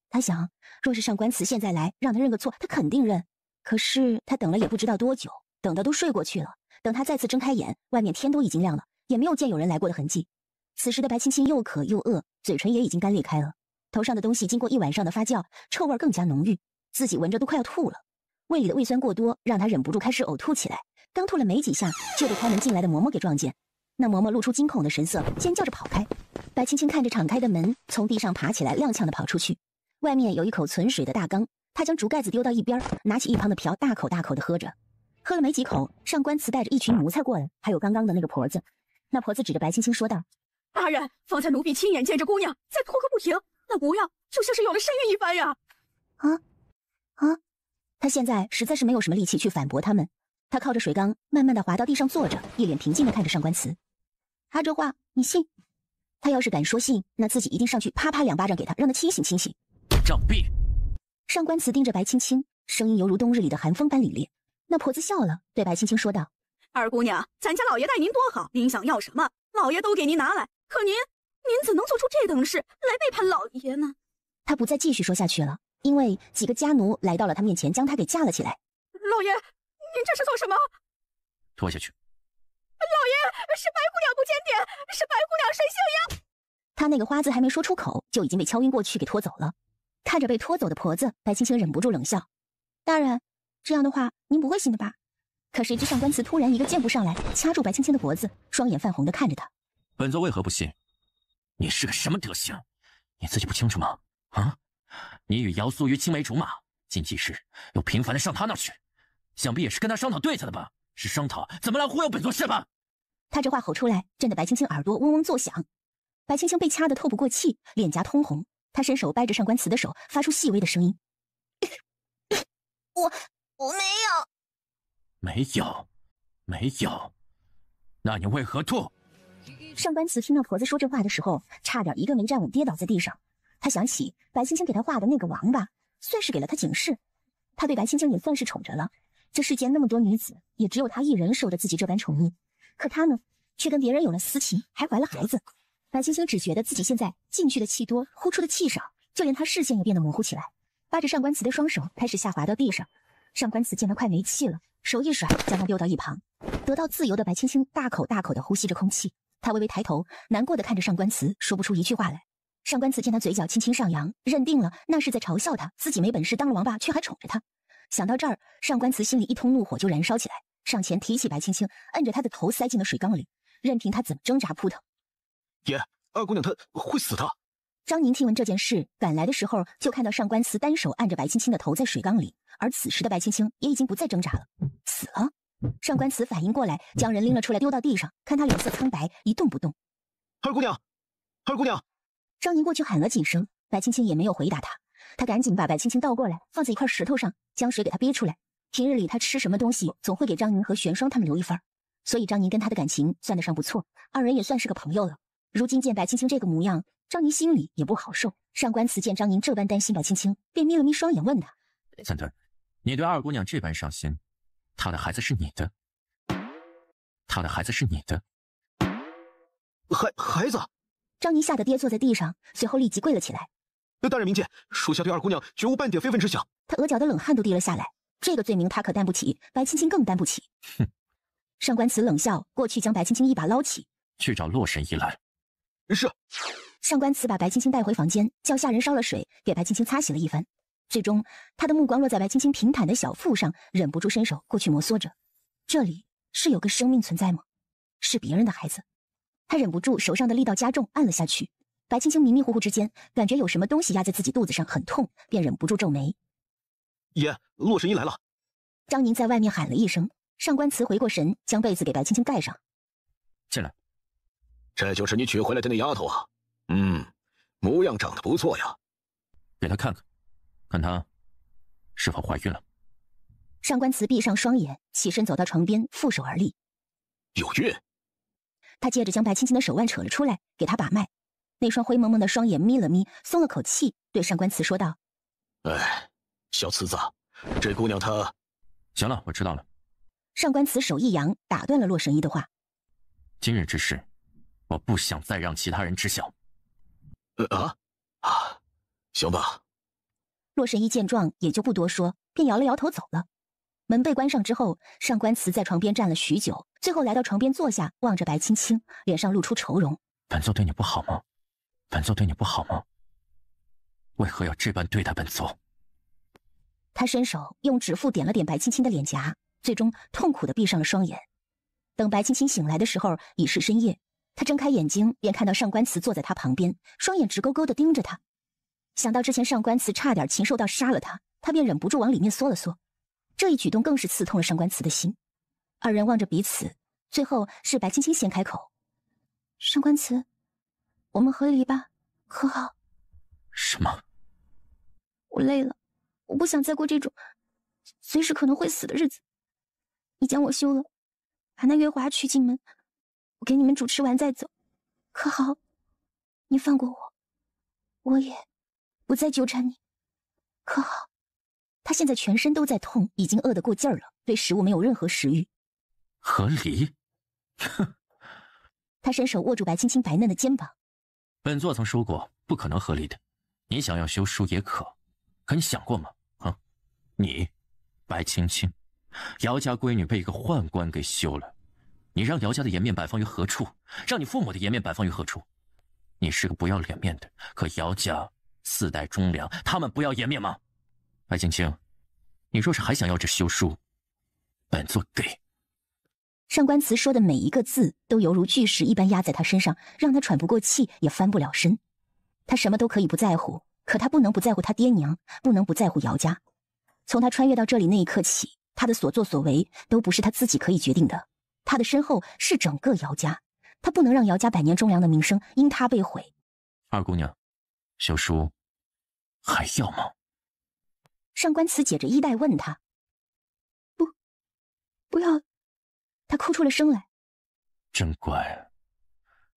[SPEAKER 3] 她想，若是上官慈现在来，让她认个错，她肯定认。可是她等了也不知道多久，等的都睡过去了。等她再次睁开眼，外面天都已经亮了，也没有见有人来过的痕迹。此时的白青青又渴又饿，嘴唇也已经干裂开了。头上的东西经过一晚上的发酵，臭味更加浓郁，自己闻着都快要吐了。胃里的胃酸过多，让他忍不住开始呕吐起来。刚吐了没几下，就被开门进来的嬷嬷给撞见。那嬷嬷露出惊恐的神色，尖叫着跑开。白青青看着敞开的门，从地上爬起来，踉跄地跑出去。外面有一口存水的大缸，她将竹盖子丢到一边，拿起一旁的瓢，大口大口地喝着。喝了没几口，上官慈带着一群奴才过来，还有刚刚的那个婆子。那婆子指着白青青说道：“
[SPEAKER 7] 大人，方才奴婢亲眼见着姑娘在吐个不停，那模样就像是有了身孕一般呀！”
[SPEAKER 3] 他现在实在是没有什么力气去反驳他们。他靠着水缸，慢慢地滑到地上坐着，一脸平静地看着上官慈。他这话你信？他要是敢说信，那自己一定上去啪啪2巴掌给他，让他清醒清醒。
[SPEAKER 1] 杖毙！
[SPEAKER 3] 上官慈盯着白青青，声音犹如冬日里的寒风般凛冽。那婆子笑了，对白青青说道：“
[SPEAKER 7] 二姑娘，咱家老爷待您多好，您想要什么，老爷都给您拿来。可您怎能做出这等事来背叛老爷呢？”
[SPEAKER 3] 他不再继续说下去了，因为几个家奴来到了他面前，将他给架了起来。
[SPEAKER 7] 老爷，您这是做什么？
[SPEAKER 1] 拖下去。
[SPEAKER 7] 老爷，是白姑娘不检点，是白姑娘谁姓呀？
[SPEAKER 3] 他那个花字还没说出口，就已经被敲晕过去给拖走了。看着被拖走的婆子，白青青忍不住冷笑：“大人，这样的话您不会信的吧？”可谁知上官慈突然一个箭步上来，掐住白青青的脖子，双眼泛红的看着他。
[SPEAKER 1] 本座为何不信？你是个什么德行？你自己不清楚吗？啊！你与姚素玉青梅竹马，进祭室又频繁的上他那儿去，想必也是跟他商讨对策的吧？是商讨怎么来忽悠本座是吧？
[SPEAKER 3] 他这话吼出来，震得白青青耳朵嗡嗡作响。白青青被掐得透不过气，脸颊通红。他伸手掰着上官慈的手，发出细微的声音：“
[SPEAKER 6] 我没有。”
[SPEAKER 1] 没有，那你为何吐？
[SPEAKER 3] 上官慈听到婆子说这话的时候，差点一个没站稳跌倒在地上。他想起白青青给他画的那个王八，算是给了他警示。他对白青青也算是宠着了，这世间那么多女子，也只有他一人受着自己这般宠溺。可他呢，却跟别人有了私情，还怀了孩子。白青青只觉得自己现在进去的气多，呼出的气少，就连他视线也变得模糊起来。扒着上官慈的双手开始下滑到地上。上官慈见他快没气了，手一甩，将他丢到一旁。得到自由的白青青大口大口地呼吸着空气，他微微抬头，难过地看着上官慈，说不出一句话来。上官慈见他嘴角轻轻上扬，认定了那是在嘲笑他，自己没本事当了王八，却还宠着他。想到这儿，上官慈心里一通怒火就燃烧起来，上前提起白青青，摁着他的头塞进了水缸里，任凭他怎么挣扎扑腾。
[SPEAKER 8] 爷，二姑娘她会死的。
[SPEAKER 3] 张宁听闻这件事，赶来的时候就看到上官慈单手按着白青青的头在水缸里，而此时的白青青也已经不再挣扎了，死了。上官慈反应过来，将人拎了出来丢到地上，看他脸色苍白，一动不动。
[SPEAKER 8] 二姑娘，二姑娘！
[SPEAKER 3] 张宁过去喊了几声，白青青也没有回答他。他赶紧把白青青倒过来，放在一块石头上，将水给他憋出来。平日里他吃什么东西，总会给张宁和玄霜他们留一份，所以张宁跟他的感情算得上不错，二人也算是个朋友了。如今见白青青这个模样，张宁心里也不好受。上官慈见张宁这般担心白青青，便眯了眯双眼问他：“
[SPEAKER 1] 三顿，你对二姑娘这般上心，她的孩子是你的，她的孩子是你的。”
[SPEAKER 8] 孩子！
[SPEAKER 3] 张宁吓得跌坐在地上，随后立即跪了起来。
[SPEAKER 8] 大人明鉴，属下对二姑娘绝无半点非分之想。
[SPEAKER 3] 他额角的冷汗都滴了下来，这个罪名他可担不起，白青青更担不起。
[SPEAKER 1] 哼！
[SPEAKER 3] 上官慈冷笑，过去将白青青一把捞起，
[SPEAKER 1] 去找洛神医来。
[SPEAKER 8] 是。
[SPEAKER 3] 上官慈把白青青带回房间，叫下人烧了水，给白青青擦洗了一番。最终，他的目光落在白青青平坦的小腹上，忍不住伸手过去摩挲着。这里是有个生命存在吗？是别人的孩子。他忍不住手上的力道加重，按了下去。白青青迷迷糊糊之间，感觉有什么东西压在自己肚子上，很痛，便忍不住皱眉。
[SPEAKER 8] 爷，洛神医来了。
[SPEAKER 3] 张宁在外面喊了一声，上官慈回过神，将被子给白青青盖上。
[SPEAKER 1] 进来。
[SPEAKER 2] 这就是你娶回来的那丫头啊？模样长得不错呀。
[SPEAKER 1] 给她看看，看她是否怀孕了。
[SPEAKER 3] 上官慈闭上双眼，起身走到床边，负手而立。
[SPEAKER 2] 有孕？
[SPEAKER 3] 他接着将白青青的手腕扯了出来，给她把脉。那双灰蒙蒙的双眼眯了眯，松了口气，对上官慈说道：“
[SPEAKER 2] 哎，小慈子，这姑娘她……
[SPEAKER 1] 行了，我知道了。”
[SPEAKER 3] 上官慈手一扬，打断了洛神医的话：“
[SPEAKER 1] 今日之事，我不想再让其他人知晓。”
[SPEAKER 2] 行吧。
[SPEAKER 3] 洛神医见状也就不多说，便摇了摇头走了。门被关上之后，上官慈在床边站了许久，最后来到床边坐下，望着白青青，脸上露出愁容。
[SPEAKER 1] 本座对你不好吗？本座对你不好吗？为何要这般对待本座？
[SPEAKER 3] 他伸手用指腹点了点白青青的脸颊，最终痛苦地闭上了双眼。等白青青醒来的时候，已是深夜。他睁开眼睛，便看到上官慈坐在他旁边，双眼直勾勾地盯着他。想到之前上官慈差点禽兽到杀了他，他便忍不住往里面缩了缩。这一举动更是刺痛了上官慈的心。二人望着彼此，最后是白青青先开口：“上官慈，我们和离吧，可好？”“
[SPEAKER 1] 什么？”“
[SPEAKER 3] 我累了，我不想再过这种随时可能会死的日子。你将我休了，把那月华娶进门，我给你们主持完再走，可好？你放过我，我也不再纠缠你，可好？”他现在全身都在痛，已经饿得过劲儿了，对食物没有任何食欲。
[SPEAKER 1] 和离？哼！
[SPEAKER 3] 他伸手握住白青青白嫩的肩膀。
[SPEAKER 1] 本座曾说过，不可能和离的。你想要休书也可，可你想过吗？啊，你，白青青，姚家闺女被一个宦官给休了，你让姚家的颜面摆放于何处？让你父母的颜面摆放于何处？你是个不要脸面的，可姚家4代忠良，他们不要颜面吗？白青青，你若是还想要这休书，本座给。
[SPEAKER 3] 上官慈说的每一个字都犹如巨石一般压在他身上，让他喘不过气，也翻不了身。他什么都可以不在乎，可他不能不在乎他爹娘，不能不在乎姚家。从他穿越到这里那一刻起，他的所作所为都不是他自己可以决定的。他的身后是整个姚家，他不能让姚家百年忠良的名声因他被毁。
[SPEAKER 1] 二姑娘，休书还要吗？
[SPEAKER 3] 上官慈解着衣带问他。不要。他哭出了声来。
[SPEAKER 1] 真乖。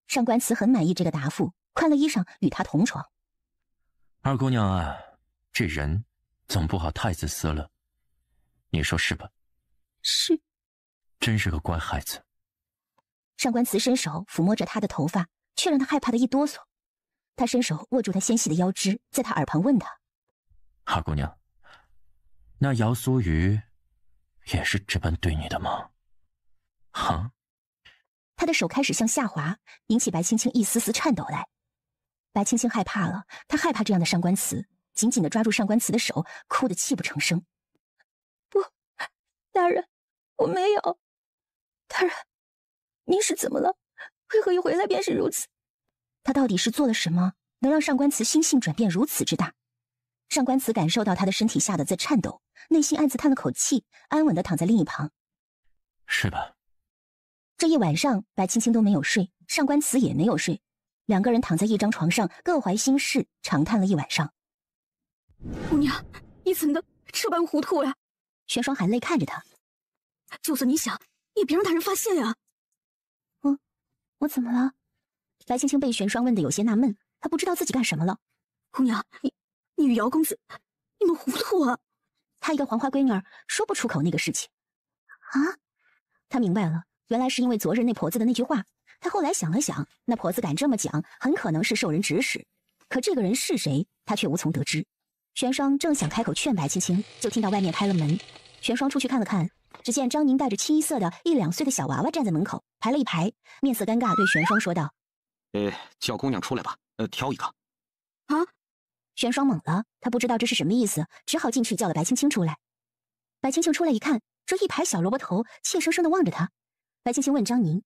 [SPEAKER 3] 上官慈很满意这个答复，换了衣裳与他同床。
[SPEAKER 1] 二姑娘啊，这人总不好太自私了，你说是吧？
[SPEAKER 3] 是。
[SPEAKER 1] 真是个乖孩子。
[SPEAKER 3] 上官慈伸手抚摸着他的头发，却让他害怕的一哆嗦。他伸手握住他纤细的腰肢，在他耳旁问他：“
[SPEAKER 1] 二姑娘，那姚苏瑜也是这般对你的吗？”哈！
[SPEAKER 3] 他的手开始向下滑，引起白青青一丝丝颤抖来。白青青害怕了，她害怕这样的上官慈，紧紧地抓住上官慈的手，哭得泣不成声。不，大人，我没有。大人，您是怎么了？为何一回来便是如此？他到底是做了什么，能让上官慈心性转变如此之大？上官慈感受到他的身体吓得在颤抖，内心暗自叹了口气，安稳地躺在另一旁。
[SPEAKER 1] 是吧？
[SPEAKER 3] 这一晚上，白青青都没有睡，上官慈也没有睡，两个人躺在一张床上，各怀心事，长叹了一晚上。
[SPEAKER 7] 姑娘，你怎的这般糊涂呀？
[SPEAKER 3] 玄霜含泪看着他，
[SPEAKER 7] 就算你想，也别让大人发现呀。
[SPEAKER 3] 我怎么了？白青青被玄霜问得有些纳闷，她不知道自己干什么了。
[SPEAKER 7] 姑娘，你与姚公子，你们糊涂啊！
[SPEAKER 3] 她一个黄花闺女儿说不出口那个事情。啊？她明白了。原来是因为昨日那婆子的那句话，他后来想了想，那婆子敢这么讲，很可能是受人指使，可这个人是谁，他却无从得知。玄霜正想开口劝白青青，就听到外面开了门。玄霜出去看了看，只见张宁带着清一色的1、2岁的小娃娃站在门口，排了一排，面色尴尬，对玄霜说道：“
[SPEAKER 8] 叫姑娘出来吧，挑一个。”
[SPEAKER 7] 啊！
[SPEAKER 3] 玄霜懵了，他不知道这是什么意思，只好进去叫了白青青出来。白青青出来一看，这一排小萝卜头怯生生地望着他。白青青问张宁：“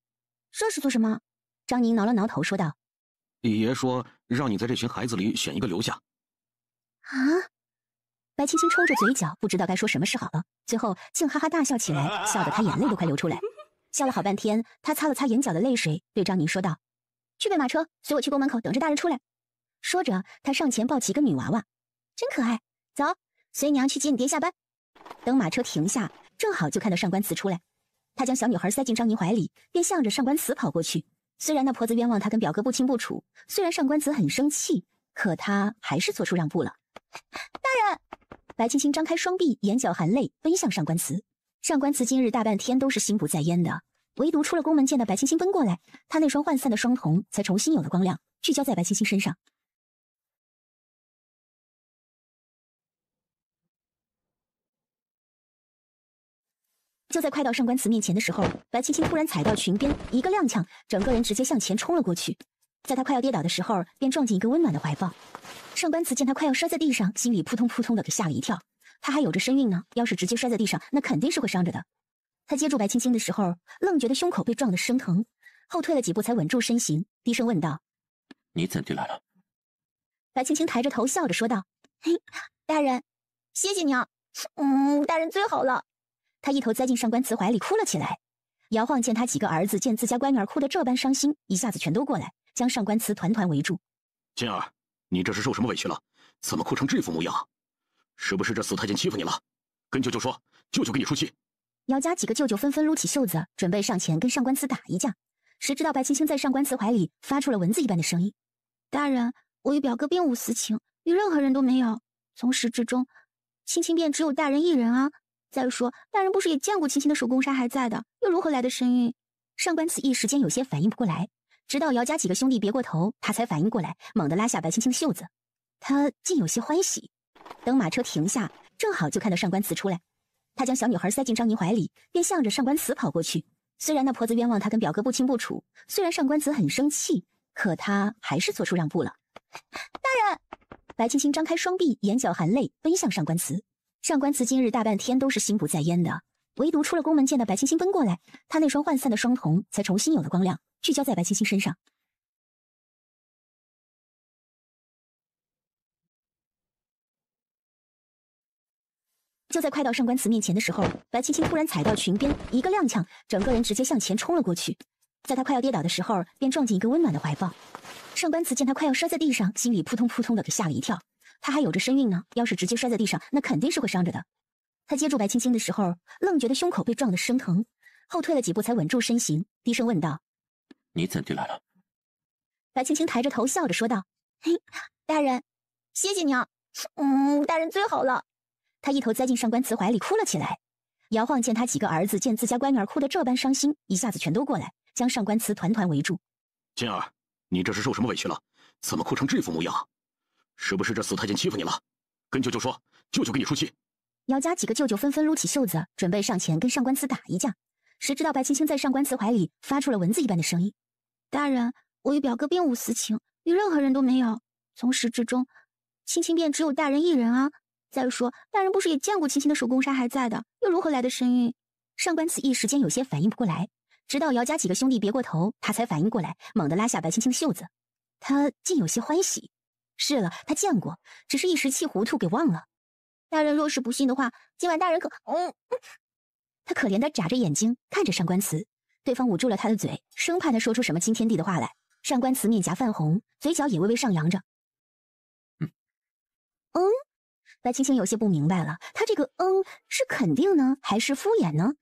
[SPEAKER 3] 这是做什么？”张宁挠了挠头，说道：“
[SPEAKER 8] 爷说让你在这群孩子里选一个留下。”
[SPEAKER 3] 啊！白青青抽着嘴角，不知道该说什么是好了，最后竟哈哈大笑起来，笑得她眼泪都快流出来。笑了好半天，她擦了擦眼角的泪水，对张宁说道：“去备马车，随我去宫门口等着大人出来。”说着，她上前抱起一个女娃娃，真可爱。走，随娘去接你爹下班。等马车停下，正好就看到上官慈出来。他将小女孩塞进张宁怀里，便向着上官慈跑过去。虽然那婆子冤枉他跟表哥不清不楚，虽然上官慈很生气，可他还是做出让步了。大人！白青青张开双臂，眼角含泪，奔向上官慈。上官慈今日大半天都是心不在焉的，唯独出了宫门见到白青青奔过来，他那双涣散的双瞳才重新有了光亮，聚焦在白青青身上。就在快到上官慈面前的时候，白青青突然踩到裙边，一个踉跄，整个人直接向前冲了过去。在她快要跌倒的时候，便撞进一个温暖的怀抱。上官慈见她快要摔在地上，心里扑通扑通的给吓了一跳。她还有着身孕呢，要是直接摔在地上，那肯定是会伤着的。他接住白青青的时候，愣觉得胸口被撞得生疼，后退了几步才稳住身形，低声问道：“
[SPEAKER 1] 你怎地来了？”
[SPEAKER 3] 白青青抬着头笑着说道：“嘿，大人，谢谢你啊，大人最好了。”他一头栽进上官慈怀里哭了起来。姚晃见他几个儿子见自家乖女儿哭得这般伤心，一下子全都过来，将上官慈团团围住。
[SPEAKER 2] 金儿，你这是受什么委屈了？怎么哭成这副模样？是不是这死太监欺负你了？跟舅舅说，舅舅给你出气。
[SPEAKER 3] 姚家几个舅舅纷纷撸起袖子，准备上前跟上官慈打一架。谁知道白青青在上官慈怀里发出了蚊子一般的声音：“大人，我与表哥并无私情，与任何人都没有。从始至终，青青便只有大人一人啊。再说，大人不是也见过青青的手工纱还在的，又如何来的身孕？”上官慈一时间有些反应不过来，直到姚家几个兄弟别过头，他才反应过来，猛地拉下白青青的袖子。他竟有些欢喜。等马车停下，正好就看到上官慈出来。他将小女孩塞进张宁怀里，便向着上官慈跑过去。虽然那婆子冤枉他跟表哥不清不楚，虽然上官慈很生气，可他还是做出让步了。大人！白青青张开双臂，眼角含泪，奔向上官慈。上官慈今日大半天都是心不在焉的，唯独出了宫门见到白青青奔过来，他那双涣散的双瞳才重新有了光亮，聚焦在白青青身上。就在快到上官慈面前的时候，白青青突然踩到裙边，一个踉跄，整个人直接向前冲了过去。在他快要跌倒的时候，便撞进一个温暖的怀抱。上官慈见他快要摔在地上，心里扑通扑通的给吓了一跳。他还有着身孕呢，要是直接摔在地上，那肯定是会伤着的。他接住白青青的时候，愣觉得胸口被撞得生疼，后退了几步才稳住身形，低声问道：“
[SPEAKER 1] 你怎地来了？”
[SPEAKER 3] 白青青抬着头笑着说道：“嘿，大人，谢谢你啊，大人最好了。”他一头栽进上官慈怀里哭了起来。姚晃见他几个儿子见自家乖女儿哭得这般伤心，一下子全都过来，将上官慈团团围住。
[SPEAKER 2] “金儿，你这是受什么委屈了？怎么哭成这副模样？是不是这死太监欺负你了？跟舅舅说，舅舅给你出气。”
[SPEAKER 3] 姚家几个舅舅纷纷撸起袖子，准备上前跟上官慈打一架。谁知道白青青在上官慈怀里发出了蚊子一般的声音：“大人，我与表哥并无私情，与任何人都没有。从始至终，青青便只有大人一人啊。再说，大人不是也见过青青的手工纱还在的，又如何来的身孕？”上官慈一时间有些反应不过来，直到姚家几个兄弟别过头，他才反应过来，猛地拉下白青青的袖子。他竟有些欢喜。是了，他见过，只是一时气糊涂给忘了。大人若是不信的话，今晚大人可……他可怜的眨着眼睛看着上官慈，对方捂住了他的嘴，生怕他说出什么惊天地的话来。上官慈面颊泛红，嘴角也微微上扬着。白青青有些不明白了，他这个是肯定呢，还是敷衍呢？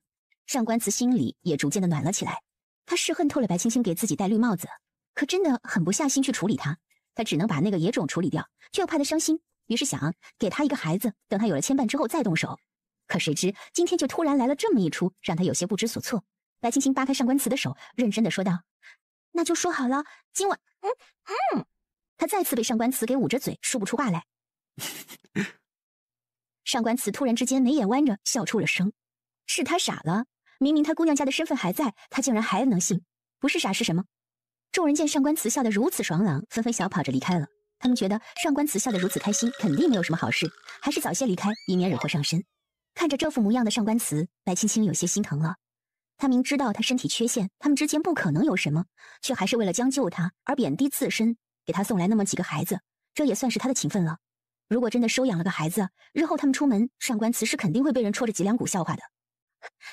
[SPEAKER 3] 上官慈心里也逐渐的暖了起来，他是恨透了白青青给自己戴绿帽子，可真的狠不下心去处理他，他只能把那个野种处理掉，却又怕他伤心，于是想给他一个孩子，等他有了牵绊之后再动手。可谁知今天就突然来了这么一出，让他有些不知所措。白青青扒开上官慈的手，认真的说道：“那就说好了，今晚……他再次被上官慈给捂着嘴，说不出话来。上官慈突然之间眉眼弯着，笑出了声。是他傻了，明明他姑娘家的身份还在，他竟然还能信，不是傻是什么？众人见上官慈笑得如此爽朗，纷纷小跑着离开了。他们觉得上官慈笑得如此开心，肯定没有什么好事，还是早些离开，以免惹祸上身。看着这副模样的上官慈，白青青有些心疼了。他明知道他身体缺陷，他们之间不可能有什么，却还是为了将就他而贬低自身，给他送来那么几个孩子，这也算是他的情分了。如果真的收养了个孩子，日后他们出门，上官慈是肯定会被人戳着脊梁骨笑话的。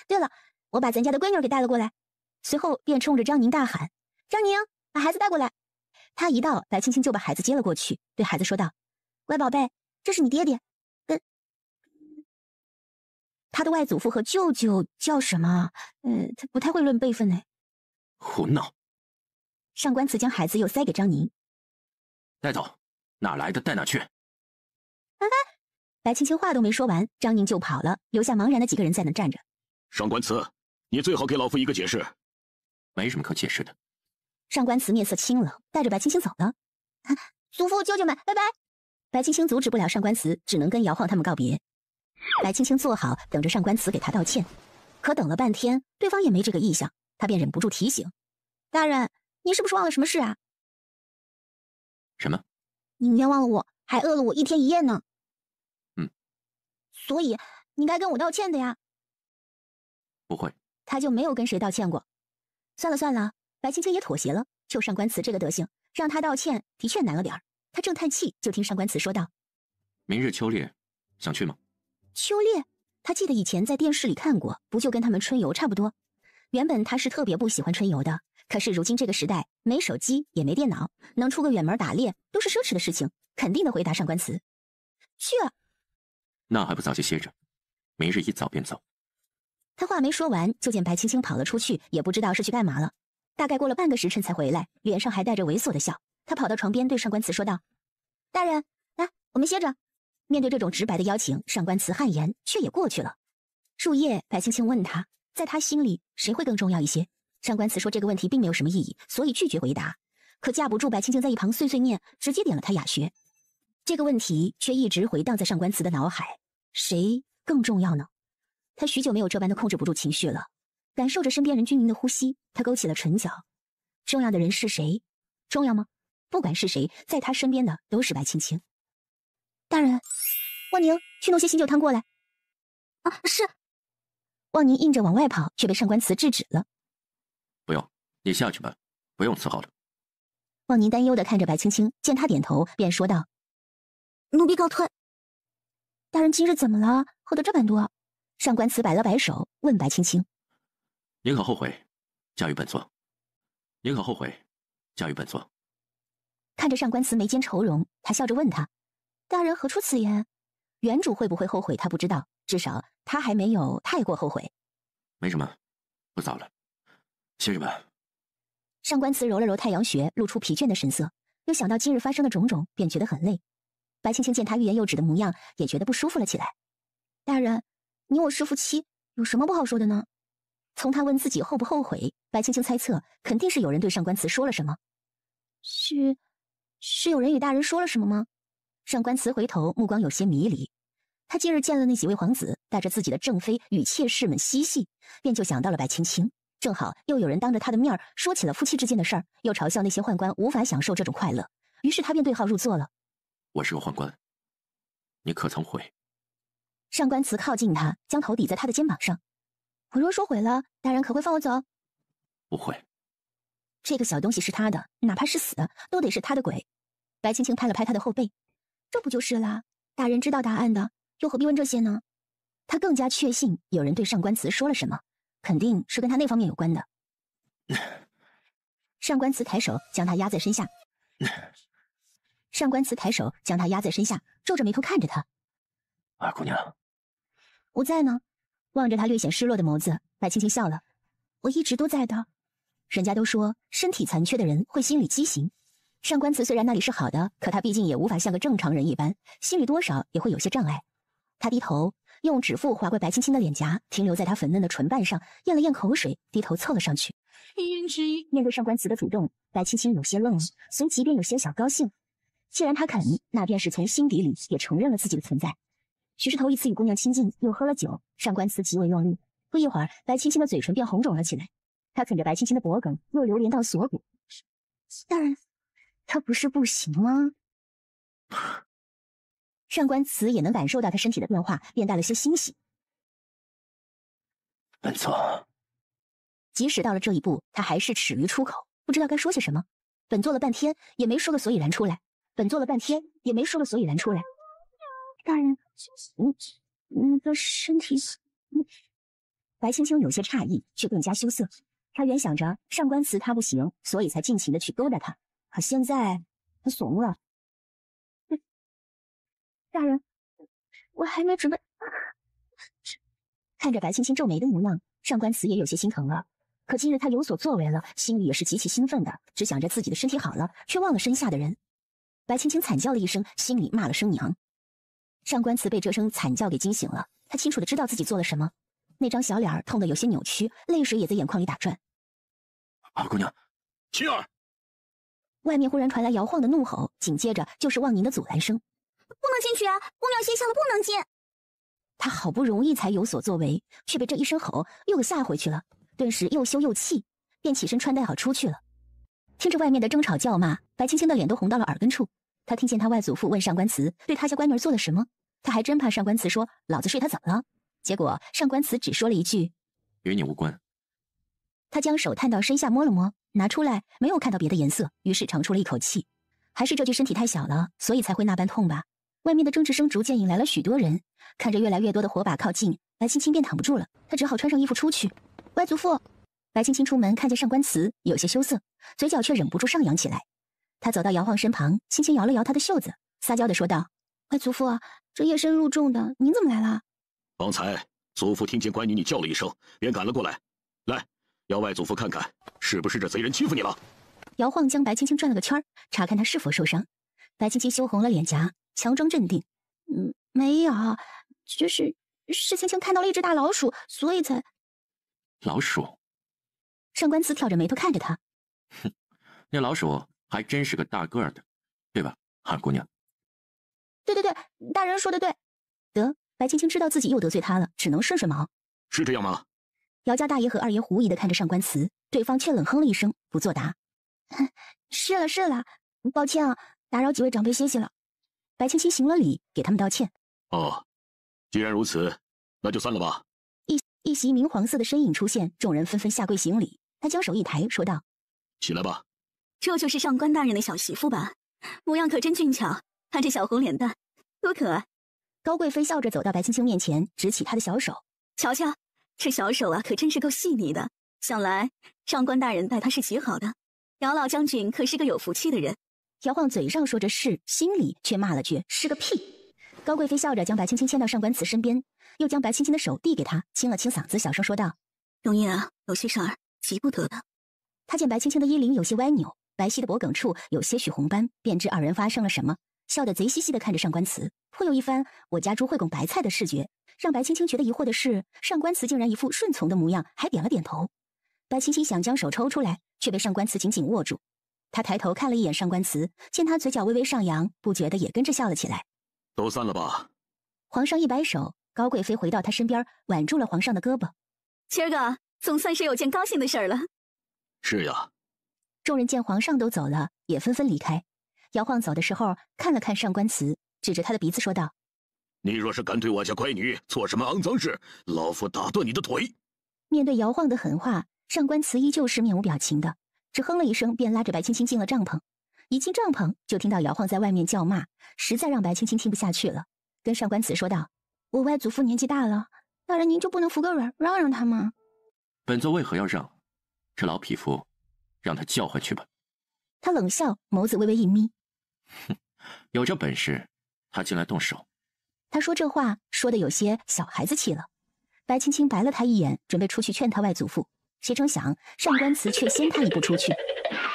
[SPEAKER 3] 对了，我把咱家的闺女给带了过来。随后便冲着张宁大喊：“张宁，把孩子带过来！”他一到，白青青就把孩子接了过去，对孩子说道：“乖宝贝，这是你爹爹。他的外祖父和舅舅叫什么？他不太会论辈分呢。”
[SPEAKER 1] 胡闹！
[SPEAKER 3] 上官慈将孩子又塞给张宁，
[SPEAKER 1] 带走，哪来的带哪去。
[SPEAKER 3] 白青青话都没说完，张宁就跑了，留下茫然的几个人在那站着。
[SPEAKER 2] 上官慈，你最好给老夫一个解释。
[SPEAKER 1] 没什么可解释的。
[SPEAKER 3] 上官慈面色青冷，带着白青青走了。祖父舅舅们，拜拜。白青青阻止不了上官慈，只能跟姚晃他们告别。白青青坐好，等着上官慈给他道歉。可等了半天，对方也没这个意向，他便忍不住提醒：“大人，您是不是忘了什么事啊？”“
[SPEAKER 1] 什么？”“
[SPEAKER 3] 您冤枉了我，还饿了我一天一夜呢。”“所以你该跟我道歉的呀。
[SPEAKER 1] 不会，
[SPEAKER 3] 他就没有跟谁道歉过。算了算了，白青青也妥协了。就上官慈这个德行，让他道歉的确难了点儿。他正叹气，就听上官慈说道：“
[SPEAKER 1] 明日秋猎，想去吗？”
[SPEAKER 3] 秋猎，他记得以前在电视里看过，不就跟他们春游差不多？原本他是特别不喜欢春游的，可是如今这个时代，没手机也没电脑，能出个远门打猎都是奢侈的事情，肯定的回答上官慈：“去啊。”
[SPEAKER 1] 那还不早些歇着，明日一早便走。
[SPEAKER 3] 他话没说完，就见白青青跑了出去，也不知道是去干嘛了。大概过了半个时辰才回来，脸上还带着猥琐的笑。他跑到床边对上官慈说道：“大人，来，我们歇着。”面对这种直白的邀请，上官慈汗颜，却也过去了。入夜，白青青问他，在他心里谁会更重要一些？上官慈说这个问题并没有什么意义，所以拒绝回答。可架不住白青青在一旁碎碎念，直接点了他哑穴。这个问题却一直回荡在上官慈的脑海：谁更重要呢？他许久没有这般的控制不住情绪了，感受着身边人均匀的呼吸，他勾起了唇角。重要的人是谁？重要吗？不管是谁，在他身边的都是白青青。大人，望宁，去弄些醒酒汤过来。
[SPEAKER 6] 啊，是。
[SPEAKER 3] 望宁硬着往外跑，却被上官慈制止了。
[SPEAKER 1] 不用，你下去吧，不用伺候了。
[SPEAKER 3] 望宁担忧地看着白青青，见他点头，便说道：“
[SPEAKER 6] 奴婢告退。”
[SPEAKER 3] 大人今日怎么了？喝得这般多？上官慈摆了摆手，问白青青：“
[SPEAKER 1] 你可后悔嫁与本座？你可后悔嫁与本座？”
[SPEAKER 3] 看着上官慈眉间愁容，他笑着问他：“大人何出此言？原主会不会后悔？他不知道，至少他还没有太过后悔。”
[SPEAKER 1] 没什么，不早了，歇着吧。
[SPEAKER 3] 上官慈揉了揉太阳穴，露出疲倦的神色，又想到今日发生的种种，便觉得很累。白青青见他欲言又止的模样，也觉得不舒服了起来。大人，你我是夫妻，有什么不好说的呢？从他问自己后不后悔，白青青猜测肯定是有人对上官慈说了什么。是有人与大人说了什么吗？上官慈回头，目光有些迷离。他今日见了那几位皇子，带着自己的正妃与妾室们嬉戏，便就想到了白青青。正好又有人当着他的面说起了夫妻之间的事儿，又嘲笑那些宦官无法享受这种快乐，于是他便对号入座了。
[SPEAKER 1] 我是个宦官，你可曾悔？
[SPEAKER 3] 上官慈靠近他，将头抵在他的肩膀上。我若说悔了，大人可会放我走？
[SPEAKER 1] 不会。
[SPEAKER 3] 这个小东西是他的，哪怕是死都得是他的鬼。白青青拍了拍他的后背，这不就是啦？大人知道答案的，又何必问这些呢？他更加确信有人对上官慈说了什么，肯定是跟他那方面有关的。上官慈抬手将他压在身下，皱着眉头看着他。
[SPEAKER 1] 二姑娘，
[SPEAKER 3] 我在呢。望着他略显失落的眸子，白青青笑了。我一直都在的。人家都说身体残缺的人会心理畸形，上官慈虽然那里是好的，可他毕竟也无法像个正常人一般，心里多少也会有些障碍。他低头用指腹划过白青青的脸颊，停留在她粉嫩的唇瓣上，咽了咽口水，低头凑了上去。面对上官慈的主动，白青青有些愣了，随即便有些小高兴。既然他肯，那便是从心底里也承认了自己的存在。许是头一次与姑娘亲近，又喝了酒，上官慈极为用力。不一会儿，白青青的嘴唇便红肿了起来。他啃着白青青的脖颈，又流连到锁骨。大人，他不是不行吗？上官慈也能感受到他身体的变化，便带了些欣喜。
[SPEAKER 1] 本座，
[SPEAKER 3] 即使到了这一步，他还是齿余出口，不知道该说些什么。本座了半天也没说个所以然出来。大人，那个身体……白青青有些诧异，却更加羞涩。他原想着上官慈他不行，所以才尽情的去勾搭他，可现在他怂了。大人，我还没准备。看着白青青皱眉的模样，上官慈也有些心疼了。可今日他有所作为了，心里也是极其兴奋的，只想着自己的身体好了，却忘了身下的人。白青青惨叫了一声，心里骂了声娘。上官慈被这声惨叫给惊醒了，他清楚的知道自己做了什么，那张小脸痛得有些扭曲，泪水也在眼眶里打转。
[SPEAKER 1] 二姑娘，
[SPEAKER 2] 青儿！
[SPEAKER 3] 外面忽然传来摇晃的怒吼，紧接着就是望宁的阻拦声：“
[SPEAKER 6] 不能进去啊！姑娘先下了，不能进！”
[SPEAKER 3] 他好不容易才有所作为，却被这一声吼又给吓回去了，顿时又羞又气，便起身穿戴好出去了。听着外面的争吵叫骂，白青青的脸都红到了耳根处。他听见他外祖父问上官慈对他家闺女做了什么，他还真怕上官慈说老子睡他怎么了，结果上官慈只说了一句
[SPEAKER 1] 与你无关。
[SPEAKER 3] 他将手探到身下摸了摸，拿出来没有看到别的颜色，于是长出了一口气。还是这具身体太小了，所以才会那般痛吧。外面的争执声逐渐引来了许多人，看着越来越多的火把靠近，白青青便躺不住了，她只好穿上衣服出去。外祖父，白青青出门看见上官慈，有些羞涩，嘴角却忍不住上扬起来。她走到姚晃身旁，轻轻摇了摇他的袖子，撒娇地说道：外祖父，这夜深路重的，您怎么来了？
[SPEAKER 2] 方才祖父听见乖女你叫了一声，便赶了过来。来，要外祖父看看，是不是这贼人欺负你了？
[SPEAKER 3] 姚晃将白青青转了个圈，查看她是否受伤。白青青羞红了脸颊，强装镇定。没有，是青青看到了一只大老鼠，所以才……
[SPEAKER 1] 老鼠？
[SPEAKER 3] 上官慈挑着眉头看着他。
[SPEAKER 1] 哼，那老鼠还真是个大个儿的，对吧，二姑娘？
[SPEAKER 3] 对，大人说的对。得，白青青知道自己又得罪他了，只能顺毛。
[SPEAKER 2] 是这样吗？
[SPEAKER 3] 姚家大爷和二爷狐疑地看着上官慈，对方却冷哼了一声，不作答。是了，抱歉啊，打扰几位长辈歇息了。白青青行了礼，给他们道歉。
[SPEAKER 2] 哦，既然如此，那就散了吧。
[SPEAKER 3] 一袭明黄色的身影出现，众人纷纷下跪行礼。他将手一抬，说道：
[SPEAKER 2] 起来吧。
[SPEAKER 7] 这就是上官大人的小媳妇吧？模样可真俊俏，看这小红脸蛋，多可爱。
[SPEAKER 3] 高贵妃笑着走到白青青面前，执起她的小手。
[SPEAKER 7] 瞧瞧，这小手啊，可真是够细腻的。想来上官大人待她是极好的。姚老将军可是个有福气的人。
[SPEAKER 3] 姚晃嘴上说着是，心里却骂了句是个屁。高贵妃笑着将白青青牵到上官慈身边，又将白青青的手递给他，清了清嗓子，小声说道：
[SPEAKER 7] 容爷啊，有些事儿急不得的。
[SPEAKER 3] 他见白青青的衣领有些歪扭，白皙的脖颈处有些许红斑，便知二人发生了什么，笑得贼兮兮地看着上官慈，颇有一番我家猪会拱白菜的视觉。让白青青觉得疑惑的是，上官慈竟然一副顺从的模样，还点了点头。白青青想将手抽出来，却被上官慈紧紧握住。他抬头看了一眼上官慈，见他嘴角微微上扬，不觉得也跟着笑了起来。
[SPEAKER 2] 都散了吧。
[SPEAKER 3] 皇上一摆手，高贵妃回到他身边，挽住了皇上的胳膊。
[SPEAKER 7] 今儿个总算是有件高兴的事儿了。
[SPEAKER 2] 是呀。
[SPEAKER 3] 众人见皇上都走了，也纷纷离开。姚晃走的时候看了看上官慈，指着他的鼻子说道：
[SPEAKER 2] 你若是敢对我家乖女做什么肮脏事，老夫打断你的腿。
[SPEAKER 3] 面对姚晃的狠话，上官慈依旧是面无表情的，只哼了一声，便拉着白青青进了帐篷。一进帐篷，就听到姚晃在外面叫骂，实在让白青青听不下去了，跟上官慈说道：我外祖父年纪大了，大人您就不能服个软，让让他吗？
[SPEAKER 1] 本座为何要让？这老匹夫，让他叫回去吧。
[SPEAKER 3] 他冷笑，眸子微微一眯。
[SPEAKER 1] 哼，有这本事，他进来动手。
[SPEAKER 3] 他说这话说的有些小孩子气了。白青青白了他一眼，准备出去劝他外祖父，谁成想上官慈却先他一步出去。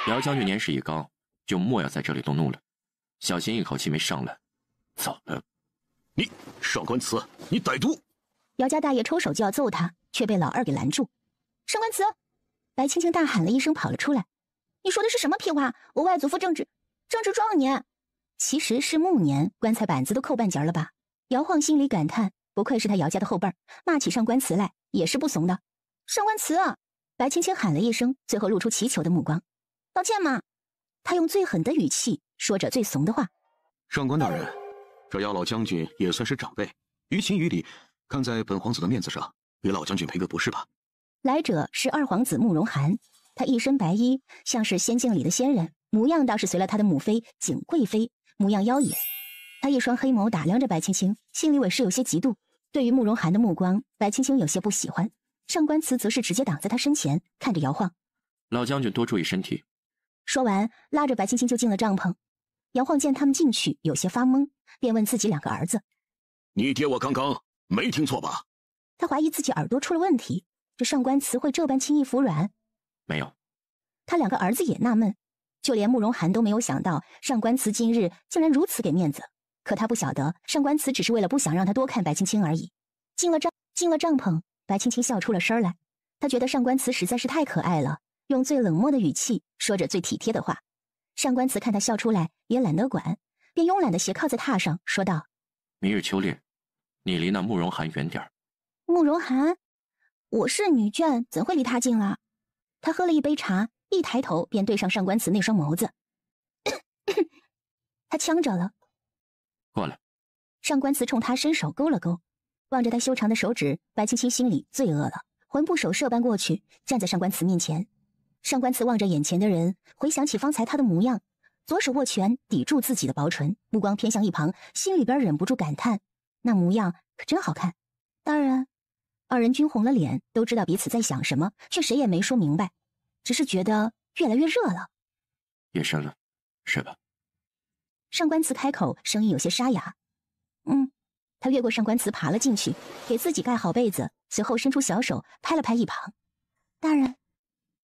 [SPEAKER 1] 姚将军年事已高，就莫要在这里动怒了，小心一口气没上来，走了。
[SPEAKER 2] 你上官慈，你歹毒！
[SPEAKER 3] 姚家大爷抽手就要揍他，却被老二给拦住。上官慈！白青青大喊了一声，跑了出来。你说的是什么屁话？我外祖父正值壮年，其实是暮年，棺材板子都扣半截了吧？姚晃心里感叹，不愧是他姚家的后辈儿，骂起上官慈来也是不怂的。上官慈啊！白青青喊了一声，最后露出祈求的目光。道歉嘛！他用最狠的语气说着最怂的话。
[SPEAKER 8] 上官大人，这姚老将军也算是长辈，于情于理，看在本皇子的面子上，给老将军赔个不是吧。
[SPEAKER 3] 来者是二皇子慕容涵，他一身白衣，像是仙境里的仙人，模样倒是随了他的母妃景贵妃，模样妖冶。他一双黑眸打量着白青青，心里委实有些嫉妒。对于慕容涵的目光，白青青有些不喜欢。上官慈则是直接挡在他身前，看着姚晃。
[SPEAKER 1] 老将军多注意身体。
[SPEAKER 3] 说完，拉着白青青就进了帐篷。姚晃见他们进去，有些发懵，便问自己两个儿子：
[SPEAKER 2] 你爹我刚刚没听错吧？
[SPEAKER 3] 他怀疑自己耳朵出了问题，这上官慈会这般轻易服软？
[SPEAKER 1] 没有。
[SPEAKER 3] 他两个儿子也纳闷，就连慕容涵都没有想到上官慈今日竟然如此给面子。可他不晓得，上官慈只是为了不想让他多看白青青而已。进了帐篷，白青青笑出了声来。他觉得上官慈实在是太可爱了，用最冷漠的语气说着最体贴的话。上官慈看他笑出来，也懒得管，便慵懒地斜靠在榻上，说道：
[SPEAKER 1] 明日秋猎，你离那慕容涵远点儿。
[SPEAKER 3] 慕容涵？我是女眷，怎会离他近了？他喝了一杯茶，一抬头便对上上官慈那双眸子。他呛着了。
[SPEAKER 1] 过来。
[SPEAKER 3] 上官慈冲他伸手勾了勾，望着他修长的手指，白青青心里罪恶了，魂不守舍般过去，站在上官慈面前。上官慈望着眼前的人，回想起方才他的模样，左手握拳抵住自己的薄唇，目光偏向一旁，心里边忍不住感叹，那模样可真好看。当然，二人均红了脸，都知道彼此在想什么，却谁也没说明白，只是觉得越来越热了。
[SPEAKER 1] 夜深了，睡吧。
[SPEAKER 3] 上官慈开口，声音有些沙哑。他越过上官慈爬了进去，给自己盖好被子，随后伸出小手拍了拍一旁。大人。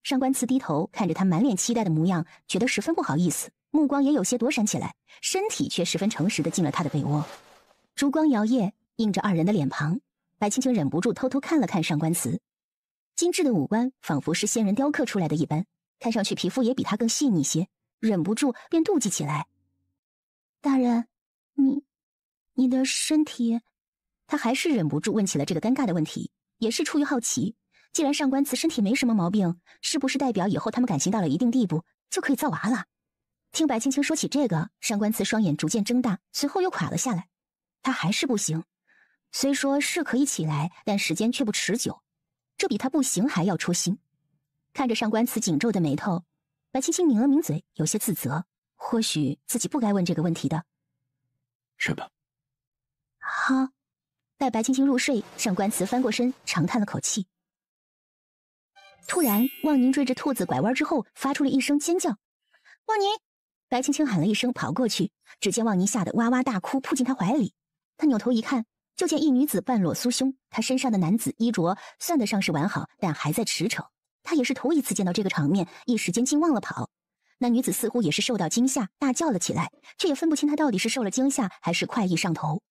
[SPEAKER 3] 上官慈低头看着他满脸期待的模样，觉得十分不好意思，目光也有些躲闪起来，身体却十分诚实地进了他的被窝。烛光摇曳，映着二人的脸庞，白青青忍不住偷偷看了看上官慈，精致的五官仿佛是仙人雕刻出来的一般，看上去皮肤也比他更细腻些，忍不住便妒忌起来。大人，你的身体……他还是忍不住问起了这个尴尬的问题，也是出于好奇。既然上官慈身体没什么毛病，是不是代表以后他们感情到了一定地步就可以造娃了？听白青青说起这个，上官慈双眼逐渐睁大，随后又垮了下来。他还是不行，虽说是可以起来，但时间却不持久，这比他不行还要戳心。看着上官慈紧皱的眉头，白青青抿了抿嘴，有些自责，或许自己不该问这个问题的。
[SPEAKER 1] 睡吧。
[SPEAKER 3] 好。待白青青入睡，上官慈翻过身，长叹了口气。突然，望宁追着兔子拐弯之后，发出了一声尖叫。望宁！白青青喊了一声，跑过去，只见望宁吓得哇哇大哭，扑进他怀里。他扭头一看，就见一女子半裸酥胸，她身上的男子衣着算得上是完好，但还在驰骋。他也是头一次见到这个场面，一时间竟忘了跑。那女子似乎也是受到惊吓，大叫了起来，却也分不清她到底是受了惊吓还是快意上头。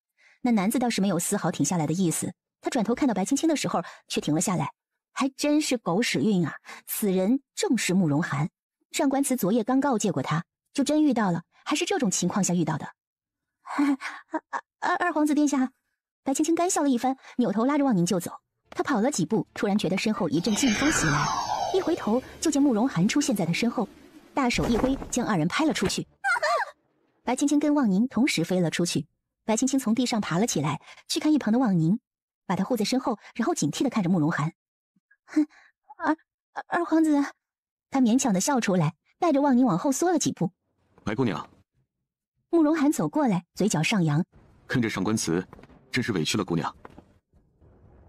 [SPEAKER 3] 那男子倒是没有丝毫停下来的意思，他转头看到白青青的时候却停了下来。还真是狗屎运啊！此人正是慕容涵。上官慈昨夜刚告诫过他，就真遇到了，还是这种情况下遇到的。二皇子殿下，白青青干笑了一番，扭头拉着望宁就走。他跑了几步，突然觉得身后一阵劲风袭来，一回头就见慕容涵出现在他身后，大手一挥将二人拍了出去。白青青跟望宁同时飞了出去。白青青从地上爬了起来，去看一旁的望宁，把他护在身后，然后警惕地看着慕容涵。二皇子，他勉强的笑出来，带着望宁往后缩了几步。
[SPEAKER 8] 白姑娘。
[SPEAKER 3] 慕容涵走过来，嘴角上扬。
[SPEAKER 8] 跟着上官慈，真是委屈了姑娘。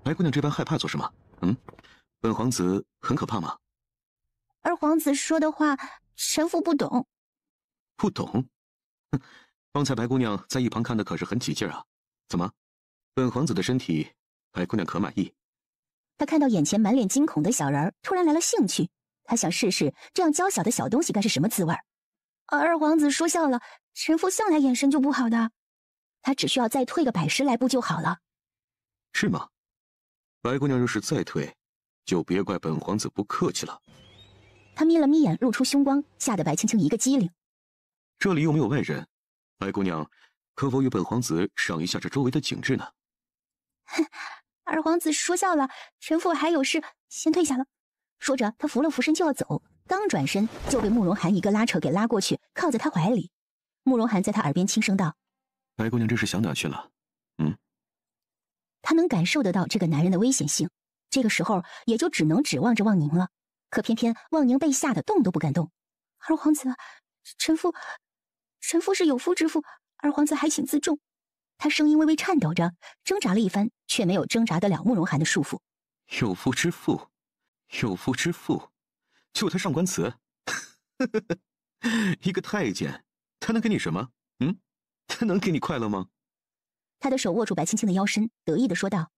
[SPEAKER 8] 白姑娘这般害怕做什么？本皇子很可怕吗？
[SPEAKER 3] 二皇子说的话，臣妇不懂。
[SPEAKER 8] 不懂？方才白姑娘在一旁看的可是很起劲啊。怎么，本皇子的身体，白姑娘可满意？
[SPEAKER 3] 他看到眼前满脸惊恐的小人儿，突然来了兴趣。他想试试这样娇小的小东西该是什么滋味。二皇子说笑了，臣妇向来眼神就不好的。他只需要再退个100来步就好了。
[SPEAKER 8] 是吗？白姑娘若是再退，就别怪本皇子不客气了。
[SPEAKER 3] 他眯了眯眼，露出凶光，吓得白青青一个机灵。
[SPEAKER 8] 这里又没有外人，白姑娘可否与本皇子赏一下这周围的景致呢？
[SPEAKER 3] 二皇子说笑了，臣妇还有事，先退下了。说着，他扶了扶身就要走，刚转身就被慕容涵一个拉扯给拉过去，靠在他怀里。慕容涵在他耳边轻声道：“
[SPEAKER 8] 白姑娘这是想哪去了？”
[SPEAKER 3] 他能感受得到这个男人的危险性，这个时候也就只能指望着望宁了。可偏偏望宁被吓得动都不敢动。二皇子，臣妇是有夫之妇，二皇子还请自重。他声音微微颤抖着，挣扎了一番，却没有挣扎得了慕容涵的束缚。
[SPEAKER 8] 有夫之妇，有夫之妇，就他上官慈，一个太监，他能给你什么？他能给你快乐吗？
[SPEAKER 3] 他的手握住白青青的腰身，得意地说道：“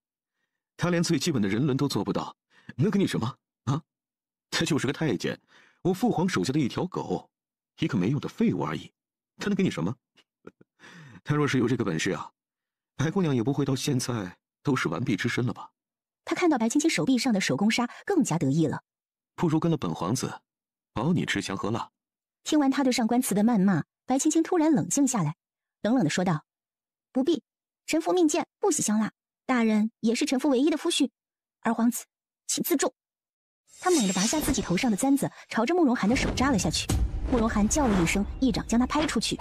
[SPEAKER 8] 他连最基本的人伦都做不到，能给你什么啊？他就是个太监，我父皇手下的一条狗，一个没用的废物而已，他能给你什么？他若是有这个本事啊，白姑娘也不会到现在都是完璧之身了吧？”
[SPEAKER 3] 他看到白青青手臂上的手工纱，更加得意了。
[SPEAKER 8] 不如跟了本皇子，保你吃香喝辣。
[SPEAKER 3] 听完他对上官慈的谩骂，白青青突然冷静下来，冷冷地说道：“不必，臣妇命贱，不喜香辣。大人也是臣妇唯一的夫婿，二皇子，请自重。”他猛地拔下自己头上的簪子，朝着慕容涵的手扎了下去。慕容涵叫了一声，一掌将他拍出去。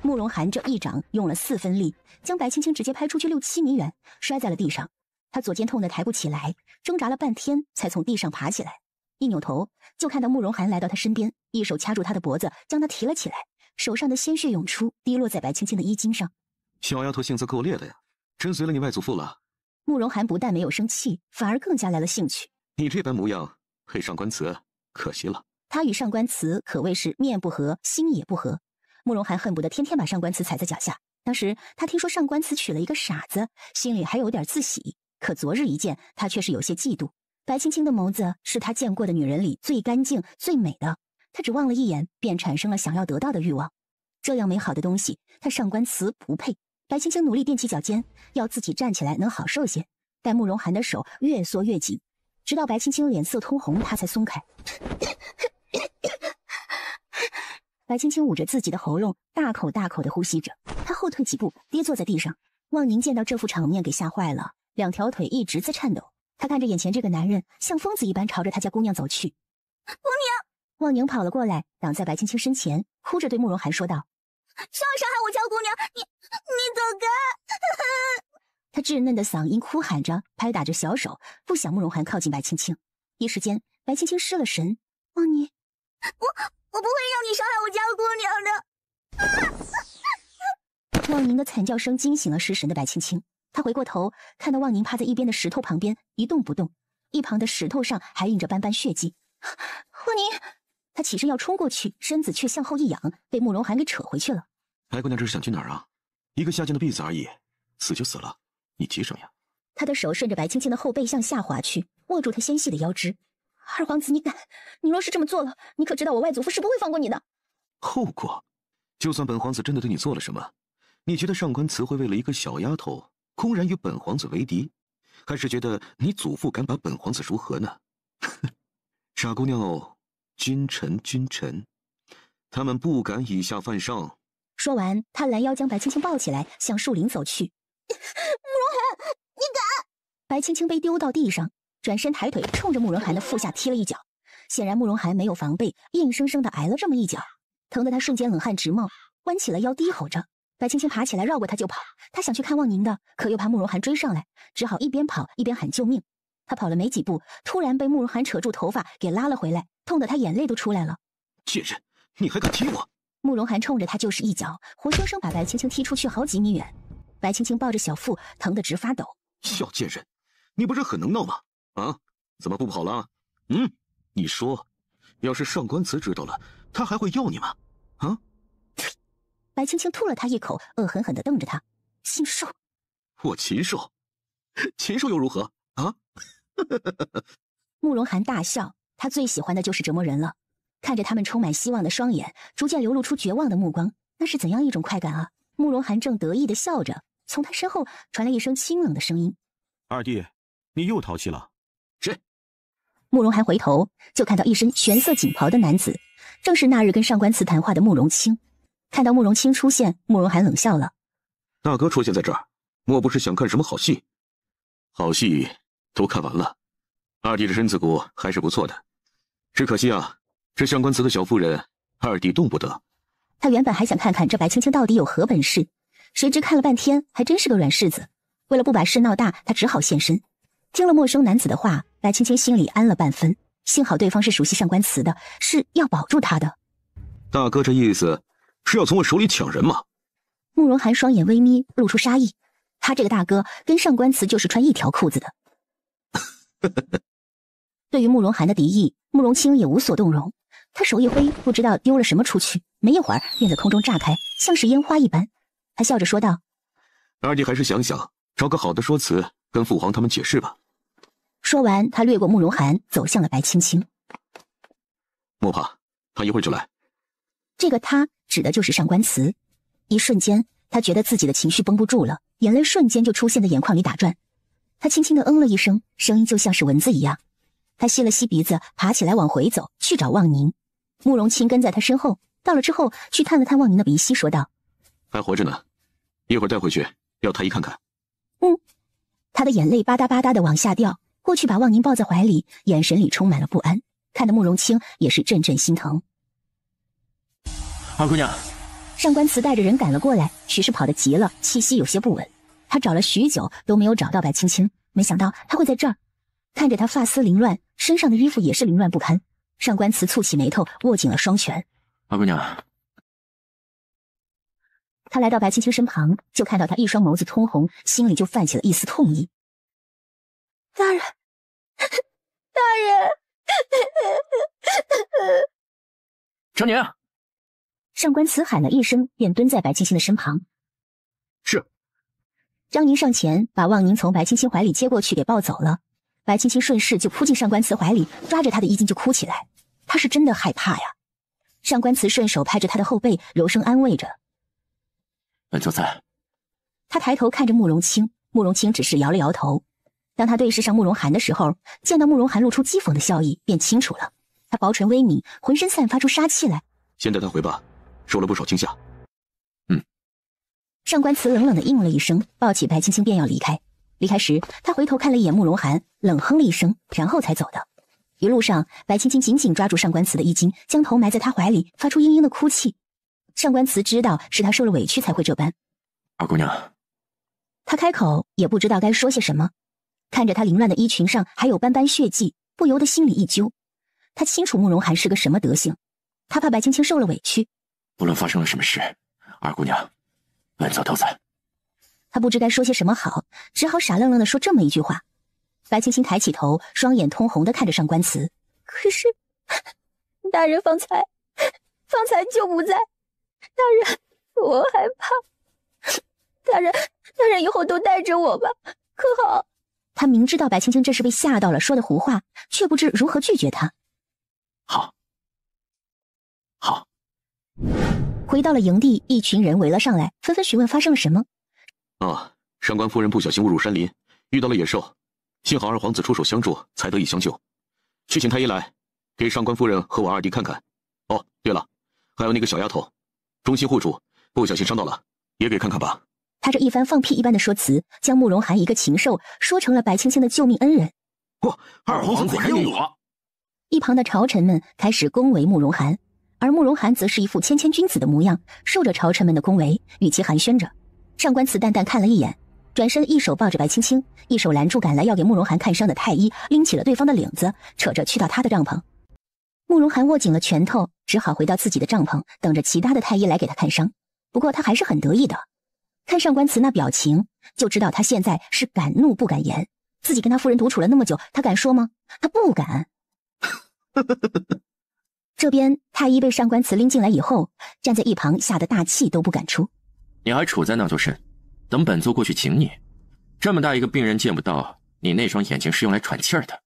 [SPEAKER 3] 慕容涵这一掌用了4分力，将白青青直接拍出去6、7米远，摔在了地上。他左肩痛得抬不起来，挣扎了半天才从地上爬起来。一扭头就看到慕容涵来到他身边，一手掐住他的脖子，将他提了起来，手上的鲜血涌出，滴落在白青青的衣襟上。
[SPEAKER 8] 小丫头性子够烈的呀，真随了你外祖父了。
[SPEAKER 3] 慕容涵不但没有生气，反而更加来了兴趣。
[SPEAKER 8] 你这般模样配上官词，可惜了。
[SPEAKER 3] 他与上官词可谓是面不和心也不和，慕容涵恨不得天天把上官词踩在脚下。当时他听说上官词娶了一个傻子，心里还有点自喜，可昨日一见，他却是有些嫉妒。白青青的眸子是他见过的女人里最干净最美的，他只望了一眼便产生了想要得到的欲望。这样美好的东西他上官词不配。白青青努力踮起脚尖，要自己站起来能好受些，但慕容涵的手越缩越紧，直到白青青脸色通红，他才松开。白青青捂着自己的喉咙，大口大口地呼吸着。她后退几步，跌坐在地上。望宁见到这副场面给吓坏了，两条腿一直在颤抖。他看着眼前这个男人，像疯子一般朝着他家姑娘走去。
[SPEAKER 6] 姑娘！
[SPEAKER 3] 望宁跑了过来，挡在白青青身前，哭着对慕容涵说道：“
[SPEAKER 6] 谁要伤害我家姑娘？你走开！”
[SPEAKER 3] 他稚嫩的嗓音哭喊着，拍打着小手，不想慕容涵靠近白青青。一时间，白青青失了神。望宁，
[SPEAKER 6] 我不会让你伤害我家姑娘
[SPEAKER 3] 的。望宁的惨叫声惊醒了失神的白青青。他回过头，看到望宁趴在一边的石头旁边一动不动，一旁的石头上还印着斑斑血迹。望宁，他起身要冲过去，身子却向后一仰，被慕容涵给扯回去了。
[SPEAKER 8] 白姑娘这是想去哪儿啊？一个下贱的婢子而已，死就死了，你急什么呀？
[SPEAKER 3] 他的手顺着白青青的后背向下滑去，握住她纤细的腰肢。二皇子，你敢！你若是这么做了，你可知道我外祖父是不会放过你的。
[SPEAKER 8] 后果？就算本皇子真的对你做了什么，你觉得上官词会为了一个小丫头公然与本皇子为敌，还是觉得你祖父敢把本皇子如何呢？傻姑娘哦，君臣，他们不敢以下犯上。
[SPEAKER 3] 说完，他拦腰将白青青抱起来，向树林走去。
[SPEAKER 6] 慕容涵，你敢！
[SPEAKER 3] 白青青被丢到地上，转身抬腿冲着慕容涵的腹下踢了一脚。显然慕容涵没有防备，硬生生的挨了这么一脚，疼得他瞬间冷汗直冒，弯起了腰低吼着。白青青爬起来绕过他就跑，他想去看望宁的，可又怕慕容涵追上来，只好一边跑一边喊救命。他跑了没几步，突然被慕容涵扯住头发给拉了回来，痛得他眼泪都出来了。
[SPEAKER 8] 贱人，你还敢踢我！
[SPEAKER 3] 慕容涵冲着他就是一脚，活生生把白青青踢出去好几米远。白青青抱着小腹，疼得直发抖。
[SPEAKER 8] 小贱人，你不是很能闹吗？啊，怎么不跑了？你说，要是上官词知道了，他还会要你吗？啊！
[SPEAKER 3] 白青青吐了他一口，恶狠狠地瞪着他。禽兽！
[SPEAKER 8] 我禽兽？禽兽又如何？啊！
[SPEAKER 3] 慕容涵大笑，他最喜欢的就是折磨人了。看着他们充满希望的双眼，逐渐流露出绝望的目光，那是怎样一种快感啊！慕容涵正得意地笑着，从他身后传来一声清冷的声音：“
[SPEAKER 9] 二弟，你又淘气了。”
[SPEAKER 8] 是。
[SPEAKER 3] 慕容涵回头就看到一身玄色锦袍的男子，正是那日跟上官词谈话的慕容清。看到慕容清出现，慕容涵冷笑了：“
[SPEAKER 8] 大哥出现在这儿，莫不是想看什么好戏？好戏都看完了，二弟的身子骨还是不错的，只可惜啊，这上官词的小妇人，二弟动不得。”
[SPEAKER 3] 他原本还想看看这白青青到底有何本事，谁知看了半天，还真是个软柿子。为了不把事闹大，他只好现身。听了陌生男子的话，白青青心里安了半分，幸好对方是熟悉上官词的，是要保住他的。
[SPEAKER 8] 大哥这意思是要从我手里抢人吗？
[SPEAKER 3] 慕容涵双眼微眯，露出杀意。他这个大哥跟上官词就是穿一条裤子的。对于慕容涵的敌意，慕容清也无所动容。他手一挥，不知道丢了什么出去，没一会儿便在空中炸开，像是烟花一般。他笑着说道：“
[SPEAKER 8] 二弟还是想想，找个好的说辞跟父皇他们解释吧。”
[SPEAKER 3] 说完，他掠过慕容涵，走向了白青青。
[SPEAKER 8] 莫怕，他一会儿就来。
[SPEAKER 3] 这个他指的就是上官词。一瞬间，他觉得自己的情绪绷不住了，眼泪瞬间就出现在眼眶里打转。他轻轻地嗯了一声，声音就像是蚊子一样。他吸了吸鼻子，爬起来往回走，去找望宁。慕容清跟在他身后，到了之后去探了探望宁的鼻息，说道：“
[SPEAKER 8] 还活着呢，一会儿带回去，要太医看看。”
[SPEAKER 3] 他的眼泪吧嗒吧嗒的往下掉，过去把望宁抱在怀里，眼神里充满了不安，看得慕容清也是阵阵心疼。
[SPEAKER 1] 二姑娘，
[SPEAKER 3] 上官慈带着人赶了过来，许是跑得急了，气息有些不稳。他找了许久都没有找到白青青，没想到他会在这儿。看着他发丝凌乱，身上的衣服也是凌乱不堪，上官慈蹙起眉头，握紧了双拳。
[SPEAKER 1] 二姑娘。
[SPEAKER 3] 他来到白青青身旁，就看到她一双眸子通红，心里就泛起了一丝痛意。
[SPEAKER 6] 大人，大人，
[SPEAKER 1] 张宁！
[SPEAKER 3] 上官慈喊了一声，便蹲在白青青的身旁。
[SPEAKER 2] 是。
[SPEAKER 3] 张宁上前把望宁从白青青怀里接过去，给抱走了。白青青顺势就扑进上官慈怀里，抓着他的衣襟就哭起来。他是真的害怕呀。上官慈顺手拍着他的后背，柔声安慰着。
[SPEAKER 1] 本座在。
[SPEAKER 3] 他抬头看着慕容清，慕容清只是摇了摇头。当他对视上慕容涵的时候，见到慕容涵露出讥讽的笑意，便清楚了。他薄唇微抿，浑身散发出杀气来。
[SPEAKER 8] 先带他回吧，受了不少惊吓。
[SPEAKER 3] 上官慈冷冷地应了一声，抱起白青青便要离开。离开时，他回头看了一眼慕容涵，冷哼了一声，然后才走的。一路上，白青青紧紧抓住上官慈的衣襟，将头埋在他怀里，发出嘤嘤的哭泣。上官慈知道是他受了委屈才会这般。
[SPEAKER 1] 二姑娘。
[SPEAKER 3] 他开口也不知道该说些什么，看着他凌乱的衣裙上还有斑斑血迹，不由得心里一揪。他清楚慕容涵是个什么德行，他怕白青青受了委屈。
[SPEAKER 1] 不论发生了什么事，二姑娘，本座都在。
[SPEAKER 3] 他不知该说些什么好，只好傻愣愣地说这么一句话。白青青抬起头，双眼通红地看着上官慈。
[SPEAKER 6] 可是，大人方才就不在。大人，我害怕。大人以后都带着我吧，可好？
[SPEAKER 3] 他明知道白青青这是被吓到了，说的胡话，却不知如何拒绝他。
[SPEAKER 1] 好。
[SPEAKER 3] 回到了营地，一群人围了上来，纷纷询问发生了什么。
[SPEAKER 8] 上官夫人不小心误入山林，遇到了野兽，幸好二皇子出手相助，才得以相救。去请太医来，给上官夫人和我二弟看看。哦，对了，还有那个小丫头，忠心护主，不小心伤到了，也给看看吧。
[SPEAKER 3] 他这一番放屁一般的说辞，将慕容涵一个禽兽说成了白青青的救命恩人。
[SPEAKER 2] 二皇子果然有我。
[SPEAKER 3] 一旁的朝臣们开始恭维慕容涵，而慕容涵则是一副谦谦君子的模样，受着朝臣们的恭维，语气寒暄着。上官慈淡淡看了一眼，转身一手抱着白青青，一手拦住赶来要给慕容涵看伤的太医，拎起了对方的领子，扯着去到他的帐篷。慕容涵握紧了拳头，只好回到自己的帐篷，等着其他的太医来给他看伤。不过他还是很得意的，看上官慈那表情，就知道他现在是敢怒不敢言。自己跟他夫人独处了那么久，他敢说吗？他不敢。这边太医被上官慈拎进来以后，站在一旁吓得大气都不敢出。
[SPEAKER 1] 你还杵在那做甚？等本座过去请你。这么大一个病人见不到，你那双眼睛是用来喘气儿的。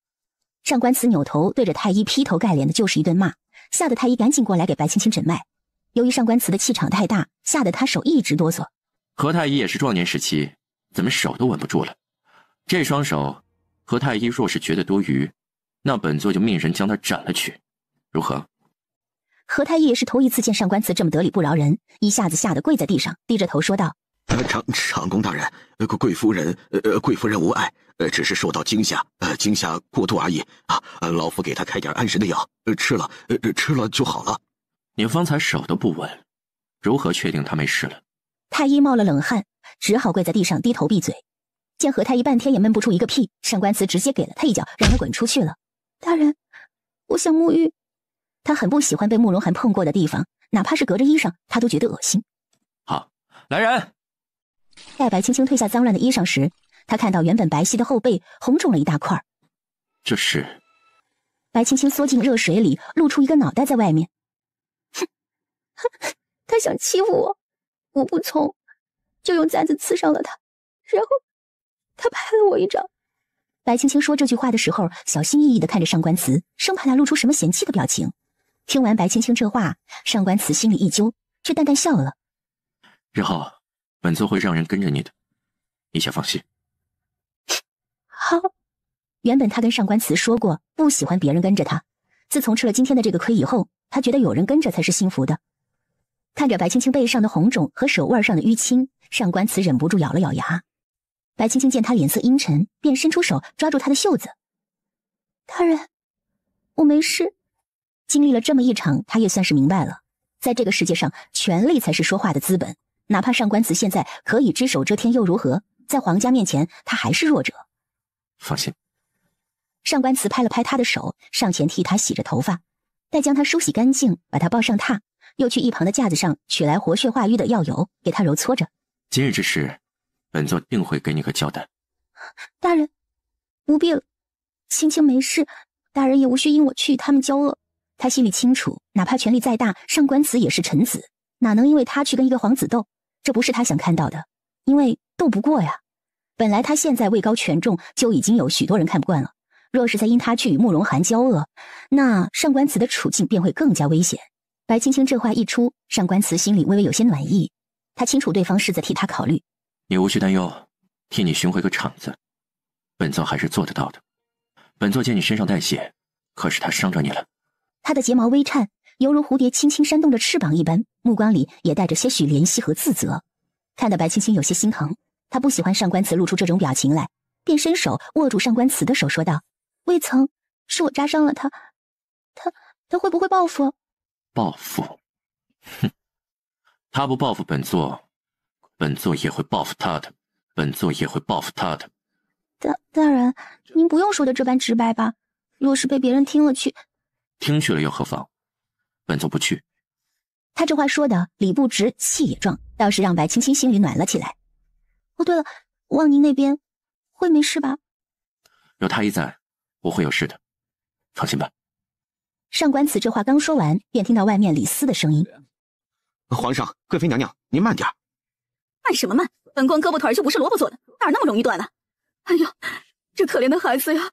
[SPEAKER 3] 上官慈扭头对着太医劈头盖脸的就是一顿骂，吓得太医赶紧过来给白青青诊脉。由于上官慈的气场太大，吓得他手一直哆嗦。
[SPEAKER 1] 何太医也是壮年时期，怎么手都稳不住了？这双手，何太医若是觉得多余，那本座就命人将他斩了去，如何？
[SPEAKER 3] 何太医也是头一次见上官慈这么得理不饶人，一下子吓得跪在地上，低着头说道：
[SPEAKER 8] 长公大人，贵夫人无碍，只是受到惊吓过度而已啊！老夫给他开点安神的药，吃了就好了。
[SPEAKER 1] 你方才手都不稳，如何确定他没事了？
[SPEAKER 3] 太医冒了冷汗，只好跪在地上低头闭嘴。见何太医半天也闷不出一个屁，上官慈直接给了他一脚，让他滚出去了。
[SPEAKER 6] 大人，我想沐浴。
[SPEAKER 3] 他很不喜欢被慕容涵碰过的地方，哪怕是隔着衣裳，他都觉得恶心。
[SPEAKER 1] 好，来人！
[SPEAKER 3] 待白青青褪下脏乱的衣裳时，他看到原本白皙的后背红肿了一大块。
[SPEAKER 1] 这是……
[SPEAKER 3] 白青青缩进热水里，露出一个脑袋在外面。
[SPEAKER 6] 哼，他想欺负我，我不从，就用簪子刺伤了他，然后他拍了我一掌。
[SPEAKER 3] 白青青说这句话的时候，小心翼翼地看着上官慈，生怕他露出什么嫌弃的表情。听完白青青这话，上官慈心里一揪，却淡淡笑了。
[SPEAKER 1] 日后本座会让人跟着你的，你且放心。
[SPEAKER 6] 好。
[SPEAKER 3] 原本他跟上官慈说过不喜欢别人跟着他，自从吃了今天的这个亏以后，他觉得有人跟着才是幸福的。看着白青青背上的红肿和手腕上的淤青，上官慈忍不住咬了咬牙。白青青见他脸色阴沉，便伸出手抓住他的袖子。
[SPEAKER 6] 大人，我没事。
[SPEAKER 3] 经历了这么一场，他也算是明白了，在这个世界上，权力才是说话的资本。哪怕上官子现在可以只手遮天又如何？在皇家面前，他还是弱者。
[SPEAKER 1] 放心。
[SPEAKER 3] 上官慈拍了拍他的手，上前替他洗着头发，待将他梳洗干净，把他抱上榻，又去一旁的架子上取来活血化瘀的药油，给他揉搓着。
[SPEAKER 1] 今日之事，本座定会给你个交代。
[SPEAKER 3] 大人，不必了，青青没事，大人也无需因我去与他们交恶。他心里清楚，哪怕权力再大，上官慈也是臣子，哪能因为他去跟一个皇子斗？这不是他想看到的，因为斗不过呀。本来他现在位高权重，就已经有许多人看不惯了。若是再因他去与慕容涵交恶，那上官慈的处境便会更加危险。白青青这话一出，上官慈心里微微有些暖意，他清楚对方是在替他考虑。
[SPEAKER 1] 你无需担忧，替你寻回个场子，本座还是做得到的。本座见你身上带血，可是他伤着你了。
[SPEAKER 3] 他的睫毛微颤，犹如蝴蝶轻轻扇动着翅膀一般，目光里也带着些许怜惜和自责，看得白青青有些心疼。他不喜欢上官慈露出这种表情来，便伸手握住上官慈的手说道：未曾，是我扎伤了他会不会报复？
[SPEAKER 1] 报复？哼，他不报复本座，本座也会报复他的，本座也会报复他的。
[SPEAKER 3] 大人，您不用说的这般直白吧？若是被别人听了去，
[SPEAKER 1] 听去了又何妨？本座不去。
[SPEAKER 3] 他这话说的理不直气也壮，倒是让白青青心里暖了起来。哦，对了，望您那边会没事吧？
[SPEAKER 1] 有太医在，不会有事的，放心吧。
[SPEAKER 3] 上官慈这话刚说完，便听到外面李斯的声音：
[SPEAKER 8] 皇上，贵妃娘娘，您慢点。
[SPEAKER 7] 慢什么慢？本宫胳膊腿就不是萝卜做的，哪那么容易断了？哎呦，这可怜的孩子呀，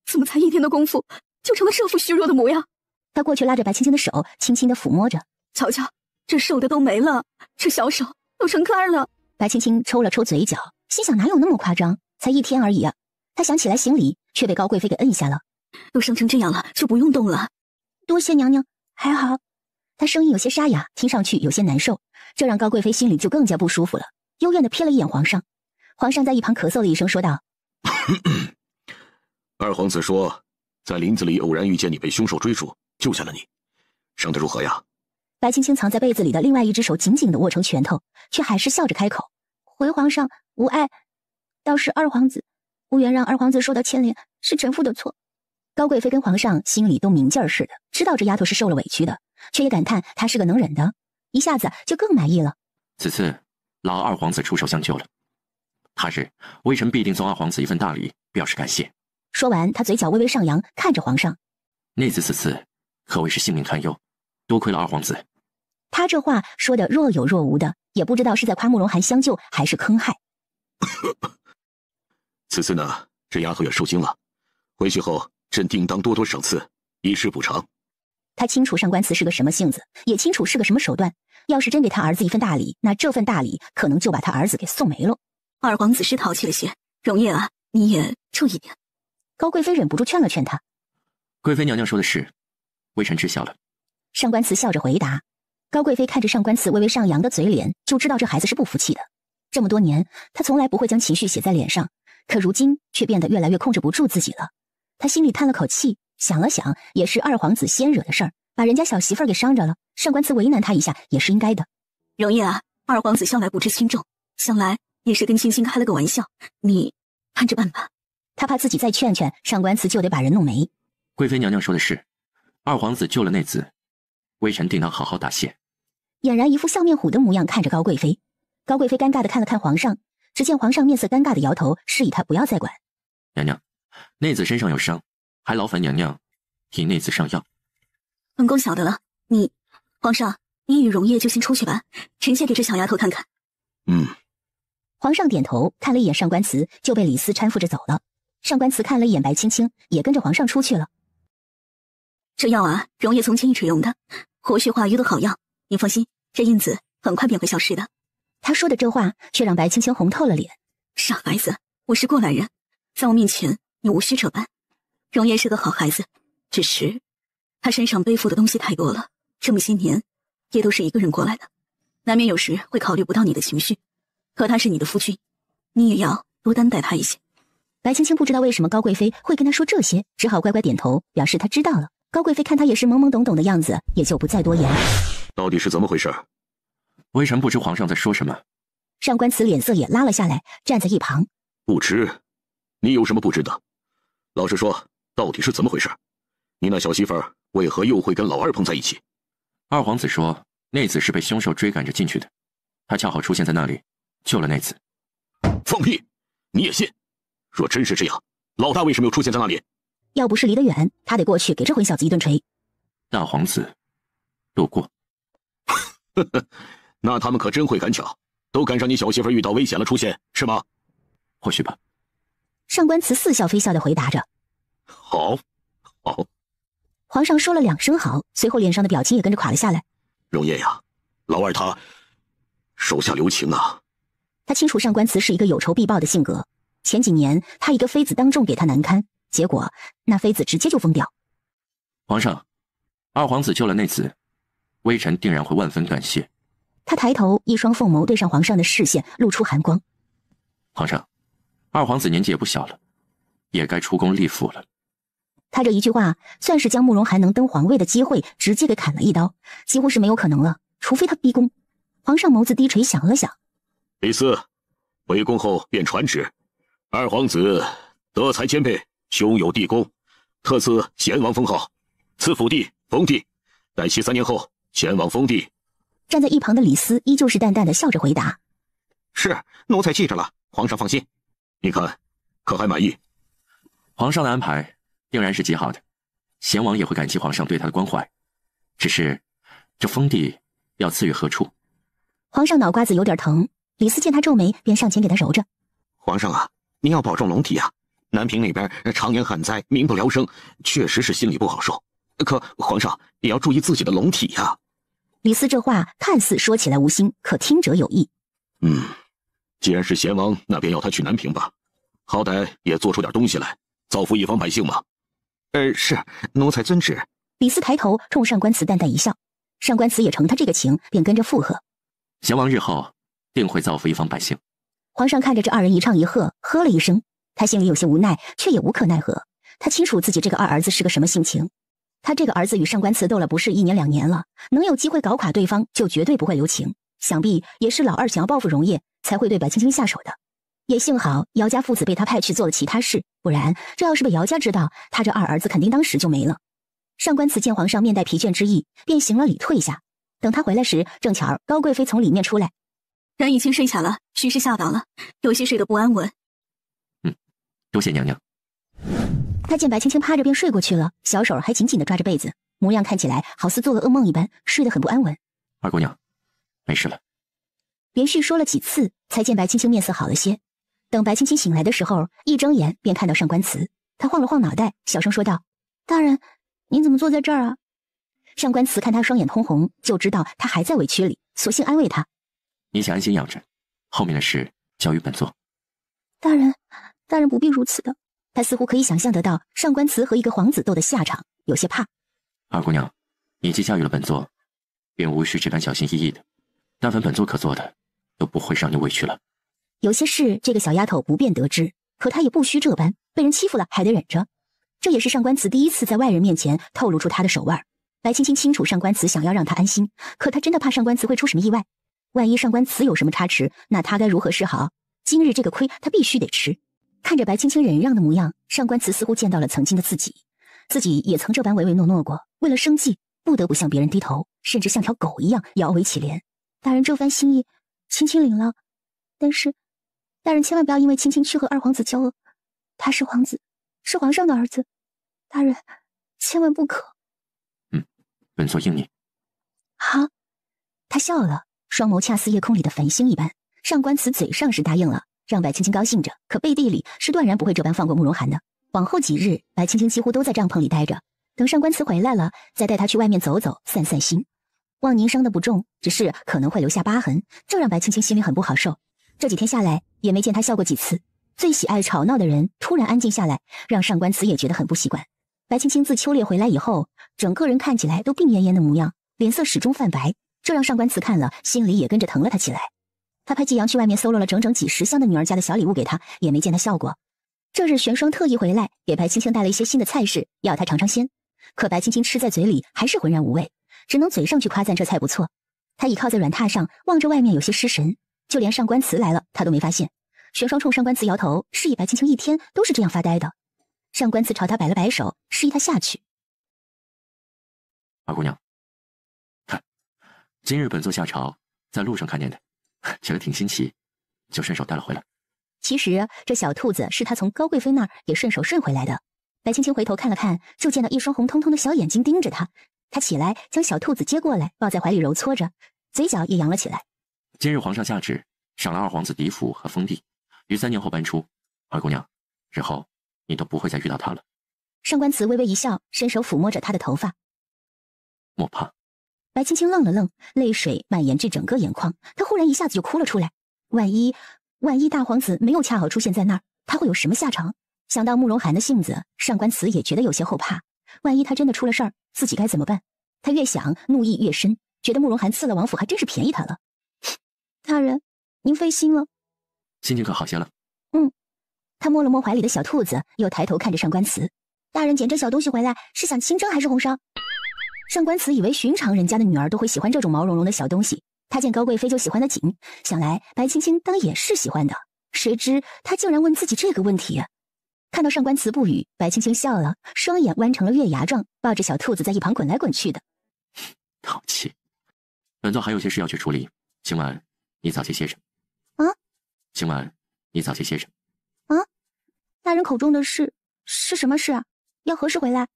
[SPEAKER 7] 怎么才一天的功夫就成了这副虚弱的模样？
[SPEAKER 3] 他过去拉着白青青的手，轻轻地抚摸着。
[SPEAKER 7] 瞧瞧，这瘦的都没了，这小手都成干了。
[SPEAKER 3] 白青青抽了抽嘴角，心想哪有那么夸张，才一天而已啊。他想起来行礼，却被高贵妃给摁下了。
[SPEAKER 7] 都伤成这样了，就不用动了。
[SPEAKER 3] 多谢娘娘，还好。他声音有些沙哑，听上去有些难受，这让高贵妃心里就更加不舒服了，幽怨地瞥了一眼皇上。皇上在一旁咳嗽了一声，说道：
[SPEAKER 2] 二皇子说在林子里偶然遇见你，被凶兽追逐，救下了你，伤得如何呀？
[SPEAKER 3] 白青青藏在被子里的另外一只手紧紧地握成拳头，却还是笑着开口：回皇上无碍，倒是二皇子，无缘让二皇子受到牵连，是臣妇的错。高贵妃跟皇上心里都明镜似的，知道这丫头是受了委屈的，却也感叹她是个能忍的，一下子就更满意了。
[SPEAKER 1] 此次劳二皇子出手相救了，他日微臣必定送二皇子一份大礼，表示感谢。
[SPEAKER 3] 说完，他嘴角微微上扬，看着皇上：
[SPEAKER 1] 内子此次可谓是性命堪忧，多亏了二皇子。
[SPEAKER 3] 他这话说的若有若无的，也不知道是在夸慕容涵相救，还是坑害。
[SPEAKER 2] 此次呢，这丫头也受惊了，回去后朕定当多多赏赐，以示补偿。
[SPEAKER 3] 他清楚上官慈是个什么性子，也清楚是个什么手段。要是真给他儿子一份大礼，那这份大礼可能就把他儿子给送没了。
[SPEAKER 7] 二皇子是淘气了些，容叶啊，你也注意点。
[SPEAKER 3] 高贵妃忍不住劝了劝他。
[SPEAKER 1] 贵妃娘娘说的是，微臣知晓了。
[SPEAKER 3] 上官慈笑着回答。高贵妃看着上官慈微微上扬的嘴脸，就知道这孩子是不服气的。这么多年，他从来不会将情绪写在脸上，可如今却变得越来越控制不住自己了。他心里叹了口气，想了想，也是二皇子先惹的事儿，把人家小媳妇儿给伤着了，上官慈为难他一下也是应该的。
[SPEAKER 7] 容叶啊，二皇子向来不知轻重，向来也是跟青青开了个玩笑，你看着办吧。
[SPEAKER 3] 他怕自己再劝劝上官慈就得把人弄没。
[SPEAKER 1] 贵妃娘娘说的是，二皇子救了内子，微臣定当好好答谢。
[SPEAKER 3] 俨然一副笑面虎的模样看着高贵妃。高贵妃尴尬地看了看皇上，只见皇上面色尴尬的摇头，示意他不要再管。
[SPEAKER 1] 娘娘，内子身上有伤，还劳烦娘娘替内子上药。
[SPEAKER 7] 本宫晓得了，皇上，你与容叶就先出去吧，臣先给这小丫头看看。
[SPEAKER 3] 皇上点头，看了一眼上官慈，就被李斯搀扶着走了。上官慈看了一眼白青青，也跟着皇上出去了。
[SPEAKER 7] 这药啊，容叶从前一直用的，活血化瘀的好药，你放心，这印子很快便会消失的。
[SPEAKER 3] 他说的这话却让白青青红透了脸。
[SPEAKER 7] 傻孩子，我是过来人，在我面前你无需这般。容叶是个好孩子，只是他身上背负的东西太多了，这么些年也都是一个人过来的，难免有时会考虑不到你的情绪。可他是你的夫君，你也要多担待他一些。
[SPEAKER 3] 白青青不知道为什么高贵妃会跟他说这些，只好乖乖点头，表示他知道了。高贵妃看他也是懵懵懂懂的样子，也就不再多言。
[SPEAKER 2] 到底是怎么回事？
[SPEAKER 1] 微臣不知皇上在说什么。
[SPEAKER 3] 上官慈脸色也拉了下来，站在一旁。
[SPEAKER 2] 不知？你有什么不知的？老实说，到底是怎么回事？你那小媳妇儿为何又会跟老二碰在一起？
[SPEAKER 1] 二皇子说，内子是被凶手追赶着进去的，他恰好出现在那里，救了内子。
[SPEAKER 2] 放屁！你也信？若真是这样，老大为什么又出现在那里？
[SPEAKER 3] 要不是离得远，他得过去给这混小子一顿锤。
[SPEAKER 1] 大皇子路过。
[SPEAKER 2] 呵呵，那他们可真会赶巧，都赶上你小媳妇遇到危险了出现，是吗？
[SPEAKER 1] 或许吧。
[SPEAKER 3] 上官慈似笑非笑地回答着。
[SPEAKER 2] 好，好。
[SPEAKER 3] 皇上说了2声好，随后脸上的表情也跟着垮了下来。
[SPEAKER 2] 容叶呀，老二他手下留情啊。
[SPEAKER 3] 他清楚上官慈是一个有仇必报的性格，前几年他一个妃子当众给他难堪，结果那妃子直接就疯掉。
[SPEAKER 1] 皇上，二皇子救了内子，微臣定然会万分感谢。
[SPEAKER 3] 他抬头，一双凤眸对上皇上的视线，露出寒光。
[SPEAKER 1] 皇上，二皇子年纪也不小了，也该出宫立父了。
[SPEAKER 3] 他这一句话算是将慕容涵能登皇位的机会直接给砍了一刀，几乎是没有可能了，除非他逼宫。皇上眸子低垂，想了想。
[SPEAKER 2] 李斯，回宫后便传旨，二皇子德才兼备，胸有地宫，特赐贤王封号，赐府地封地，待其3年后前往封地。
[SPEAKER 3] 站在一旁的李斯依旧是淡淡的笑着回答：
[SPEAKER 8] 是，奴才记着了，皇上放心。
[SPEAKER 2] 你看，可还满意？
[SPEAKER 1] 皇上的安排定然是极好的，贤王也会感激皇上对他的关怀。只是，这封地要赐予何处？
[SPEAKER 3] 皇上脑瓜子有点疼，李斯见他皱眉，便上前给他揉着。
[SPEAKER 8] 皇上啊，您要保重龙体啊！南平那边常年旱灾，民不聊生，确实是心里不好受。可皇上也要注意自己的龙体呀。
[SPEAKER 3] 李斯这话看似说起来无心，可听者有意。
[SPEAKER 2] 既然是贤王，那便要他去南平吧，好歹也做出点东西来，造福一方百姓嘛。
[SPEAKER 8] 是，奴才遵旨。
[SPEAKER 3] 李斯抬头冲上官慈淡淡一笑，上官慈也承他这个情，便跟着附和。
[SPEAKER 1] 贤王日后定会造福一方百姓。
[SPEAKER 3] 皇上看着这二人一唱一和，呵了一声，他心里有些无奈，却也无可奈何。他清楚自己这个二儿子是个什么性情，他这个儿子与上官慈斗了不是1年2年了，能有机会搞垮对方，就绝对不会留情。想必也是老二想要报复容叶，才会对白青青下手的。也幸好姚家父子被他派去做了其他事，不然这要是被姚家知道，他这二儿子肯定当时就没了。上官慈见皇上面带疲倦之意，便行了礼退下。等他回来时，正巧高贵妃从里面出来。
[SPEAKER 7] 人已经睡下了，须是吓到了，有些睡得不安稳。
[SPEAKER 1] 多谢娘娘。
[SPEAKER 3] 他见白青青趴着便睡过去了，小手还紧紧地抓着被子，模样看起来好似做了噩梦一般，睡得很不安稳。
[SPEAKER 1] 二姑娘，没事了。
[SPEAKER 3] 连续说了几次，才见白青青面色好了些。等白青青醒来的时候，一睁眼便看到上官慈，他晃了晃脑袋，小声说道：“大人，您怎么坐在这儿啊？”上官慈看他双眼通红，就知道他还在委屈里，索性安慰他：“
[SPEAKER 1] 你想安心养着，后面的事交于本座。”
[SPEAKER 3] 大人不必如此的。他似乎可以想象得到上官慈和一个皇子斗的下场，有些怕。
[SPEAKER 1] 二姑娘，你既驾驭了本座，便无需这般小心翼翼的。但凡本座可做的，都不会让你委屈了。
[SPEAKER 3] 有些事这个小丫头不便得知，可她也不需这般，被人欺负了还得忍着。这也是上官慈第一次在外人面前透露出她的手腕。白青青清楚上官慈想要让她安心，可她真的怕上官慈会出什么意外。万一上官慈有什么差池，那她该如何是好？今日这个亏她必须得吃。看着白青青忍让的模样，上官慈似乎见到了曾经的自己也曾这般唯唯诺诺过，为了生计不得不向别人低头，甚至像条狗一样摇尾乞怜。大人这番心意，青青领了，但是大人千万不要因为青青去和二皇子交恶，他是皇子，是皇上的儿子，大人千万不可。
[SPEAKER 1] 本座应你。
[SPEAKER 3] 好，他笑了，双眸恰似夜空里的繁星一般。上官慈嘴上是答应了，让白青青高兴着，可背地里是断然不会这般放过慕容涵的。往后几日，白青青几乎都在帐篷里待着，等上官慈回来了，再带他去外面走走，散散心。望宁伤得不重，只是可能会留下疤痕，这让白青青心里很不好受。这几天下来，也没见他笑过几次。最喜爱吵闹的人突然安静下来，让上官慈也觉得很不习惯。白青青自秋猎回来以后，整个人看起来都病恹恹的模样，脸色始终泛白，这让上官慈看了，心里也跟着疼了他起来。他派季阳去外面搜罗了整整几10箱的女儿家的小礼物给他，也没见他笑过。这日玄霜特意回来，给白青青带了一些新的菜式，要他尝尝鲜。可白青青吃在嘴里还是浑然无味，只能嘴上去夸赞这菜不错。他倚靠在软榻上，望着外面有些失神，就连上官慈来了，他都没发现。玄霜冲上官慈摇头，示意白青青一天都是这样发呆的。上官慈朝他摆了摆手，示意他下去。
[SPEAKER 1] 二姑娘，看，今日本座下朝，在路上看见的，觉得挺新奇，就顺手带了回来。
[SPEAKER 3] 其实这小兔子是他从高贵妃那儿也顺手顺回来的。白青青回头看了看，就见到一双红彤彤的小眼睛盯着他。他起来将小兔子接过来，抱在怀里揉搓着，嘴角也扬了起来。
[SPEAKER 1] 今日皇上下旨，赏了二皇子嫡府和封地，于3年后搬出。二姑娘，日后你都不会再遇到他了。
[SPEAKER 3] 上官慈微微一笑，伸手抚摸着他的头发。
[SPEAKER 1] 莫怕。
[SPEAKER 3] 白青青愣了愣，泪水蔓延至整个眼眶，她忽然一下子就哭了出来。万一大皇子没有恰好出现在那儿，他会有什么下场？想到慕容涵的性子，上官慈也觉得有些后怕。万一他真的出了事儿，自己该怎么办？他越想怒意越深，觉得慕容涵赐了王府还真是便宜他了。大人，您费心了。
[SPEAKER 1] 心情可好些了？
[SPEAKER 3] 他摸了摸怀里的小兔子，又抬头看着上官慈。大人捡这小东西回来是想清蒸还是红烧？上官慈以为寻常人家的女儿都会喜欢这种毛茸茸的小东西，他见高贵妃就喜欢得紧，想来白青青当也是喜欢的，谁知他竟然问自己这个问题。看到上官慈不语，白青青笑了，双眼弯成了月牙状，抱着小兔子在一旁滚来滚去的。
[SPEAKER 1] 好气！本座还有些事要去处理，今晚你早些歇着。今晚你早些歇着。
[SPEAKER 3] 大人口中的事是什么事啊？要何时回来？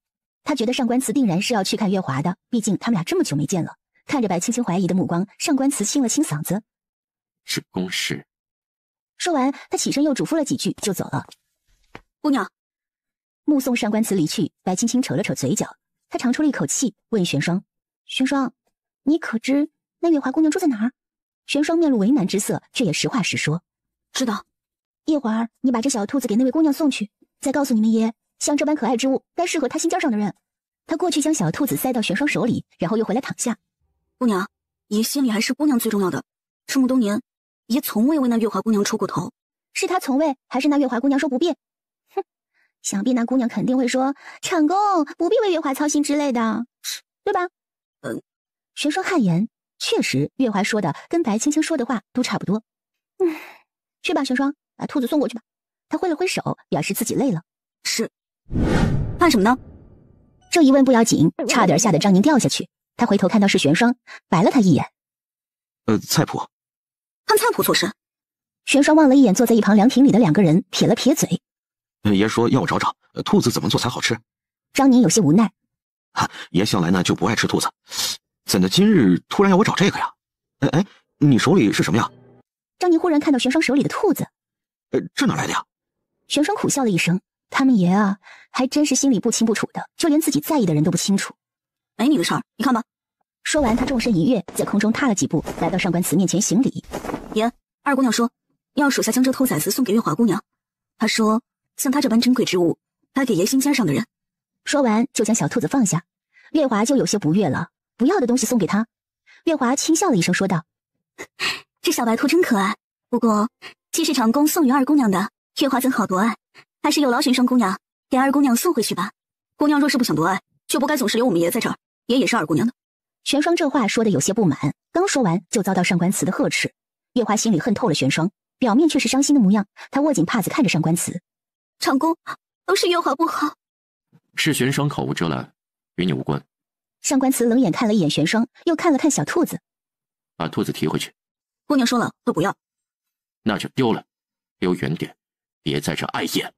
[SPEAKER 3] 他觉得上官慈定然是要去看月华的，毕竟他们俩这么久没见了。看着白青青怀疑的目光，上官慈清了清嗓子：“
[SPEAKER 1] 是公事。”
[SPEAKER 3] 说完，他起身又嘱咐了几句，就走了。
[SPEAKER 7] 姑娘，
[SPEAKER 3] 目送上官慈离去，白青青扯了扯嘴角，她长出了一口气，问玄霜：“玄霜，你可知那月华姑娘住在哪儿？”玄霜面露为难之色，却也实话实说：“
[SPEAKER 7] 知道。
[SPEAKER 3] 一会儿你把这小兔子给那位姑娘送去，再告诉你们爷，像这般可爱之物，该适合她心尖上的人。”他过去将小兔子塞到玄霜手里，然后又回来躺下。
[SPEAKER 7] 姑娘，爷心里还是姑娘最重要的。这么多年，爷从未为那月华姑娘出过头。
[SPEAKER 3] 是他从未，还是那月华姑娘说不便？哼，想必那姑娘肯定会说长公不必为月华操心之类的，对吧？玄霜汗颜，确实月华说的跟白青青说的话都差不多。去吧，玄霜，把兔子送过去吧。他挥了挥手，表示自己累了。
[SPEAKER 7] 是。看什么呢？
[SPEAKER 3] 这一问不要紧，差点吓得张宁掉下去。他回头看到是玄霜，白了他一眼。
[SPEAKER 8] 菜谱。
[SPEAKER 7] 看菜谱做事。
[SPEAKER 3] 玄霜望了一眼坐在一旁凉亭里的2个人，撇了撇嘴。
[SPEAKER 8] 爷说要我找找兔子怎么做才好吃。
[SPEAKER 3] 张宁有些无奈。
[SPEAKER 8] 爷向来呢就不爱吃兔子，怎的今日突然要我找这个呀？你手里是什么呀？
[SPEAKER 3] 张宁忽然看到玄霜手里的兔子。
[SPEAKER 8] 这哪来的呀？
[SPEAKER 3] 玄霜苦笑了一声。他们爷啊，还真是心里不清不楚的，就连自己在意的人都不清楚。
[SPEAKER 7] 没你的事儿，你看吧。
[SPEAKER 3] 说完，他纵身一跃，在空中踏了几步，来到上官慈面前行礼。
[SPEAKER 7] 爷，二姑娘说要属下将这偷崽子送给月华姑娘。她说像她这般珍贵之物，该给爷心尖上的人。
[SPEAKER 3] 说完就将小兔子放下。月华就有些不悦了，不要的东西送给他。月华轻笑了一声说道：“
[SPEAKER 7] 这小白兔真可爱，不过既是长公送与二姑娘的，月华怎好夺爱？还是有劳玄霜姑娘给二姑娘送回去吧。姑娘若是不想夺爱，就不该总是留我们爷在这儿，爷也是二姑娘的。”
[SPEAKER 3] 玄霜这话说的有些不满，刚说完就遭到上官慈的呵斥。月华心里恨透了玄霜，表面却是伤心的模样。他握紧帕子看着上官慈：“
[SPEAKER 7] 长公，都是月华不好。”
[SPEAKER 1] 是玄霜口无遮拦，与你无关。
[SPEAKER 3] 上官慈冷眼看了一眼玄霜，又看了看小兔子：“
[SPEAKER 1] 把兔子提回去。”
[SPEAKER 7] 姑娘说了，都不要。
[SPEAKER 1] 那就丢了，丢远点，别在这碍眼。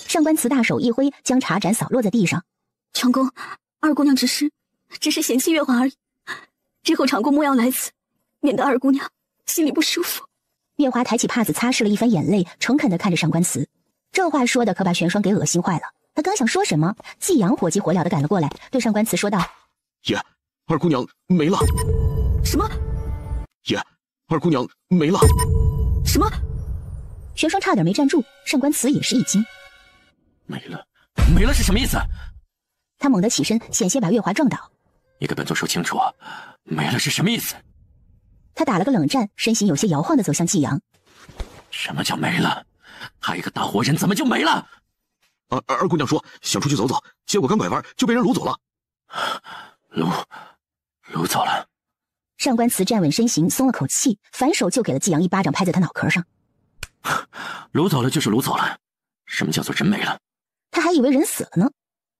[SPEAKER 3] 上官慈大手一挥，将茶盏扫落在地上。
[SPEAKER 7] 长公，二姑娘只是嫌弃月华而已。之后长公莫要来此，免得二姑娘心里不舒服。
[SPEAKER 3] 月华抬起帕子擦拭了一番眼泪，诚恳地看着上官慈。这话说的可把玄霜给恶心坏了。他刚想说什么，季阳火急火燎地赶了过来，对上官慈说道：“
[SPEAKER 2] 爷，二姑娘没了。”
[SPEAKER 7] 什么？
[SPEAKER 2] 爷，二姑娘没了。
[SPEAKER 7] 什么？
[SPEAKER 3] 玄霜差点没站住，上官慈也是一惊。
[SPEAKER 1] 没了，没了是什么意思？
[SPEAKER 3] 他猛地起身，险些把月华撞倒。
[SPEAKER 1] 你给本座说清楚，没了是什么意思？
[SPEAKER 3] 他打了个冷战，身形有些摇晃地走向季阳。
[SPEAKER 1] 什么叫没了？还一个大活人怎么就没了？
[SPEAKER 2] 二姑娘说想出去走走，结果刚拐弯就被人掳走了。
[SPEAKER 1] 卢走了。
[SPEAKER 3] 上官慈站稳身形，松了口气，反手就给了季阳一巴掌，拍在他脑壳上。
[SPEAKER 1] 卢走了就是卢走了，什么叫做人没了？
[SPEAKER 3] 他还以为人死了呢。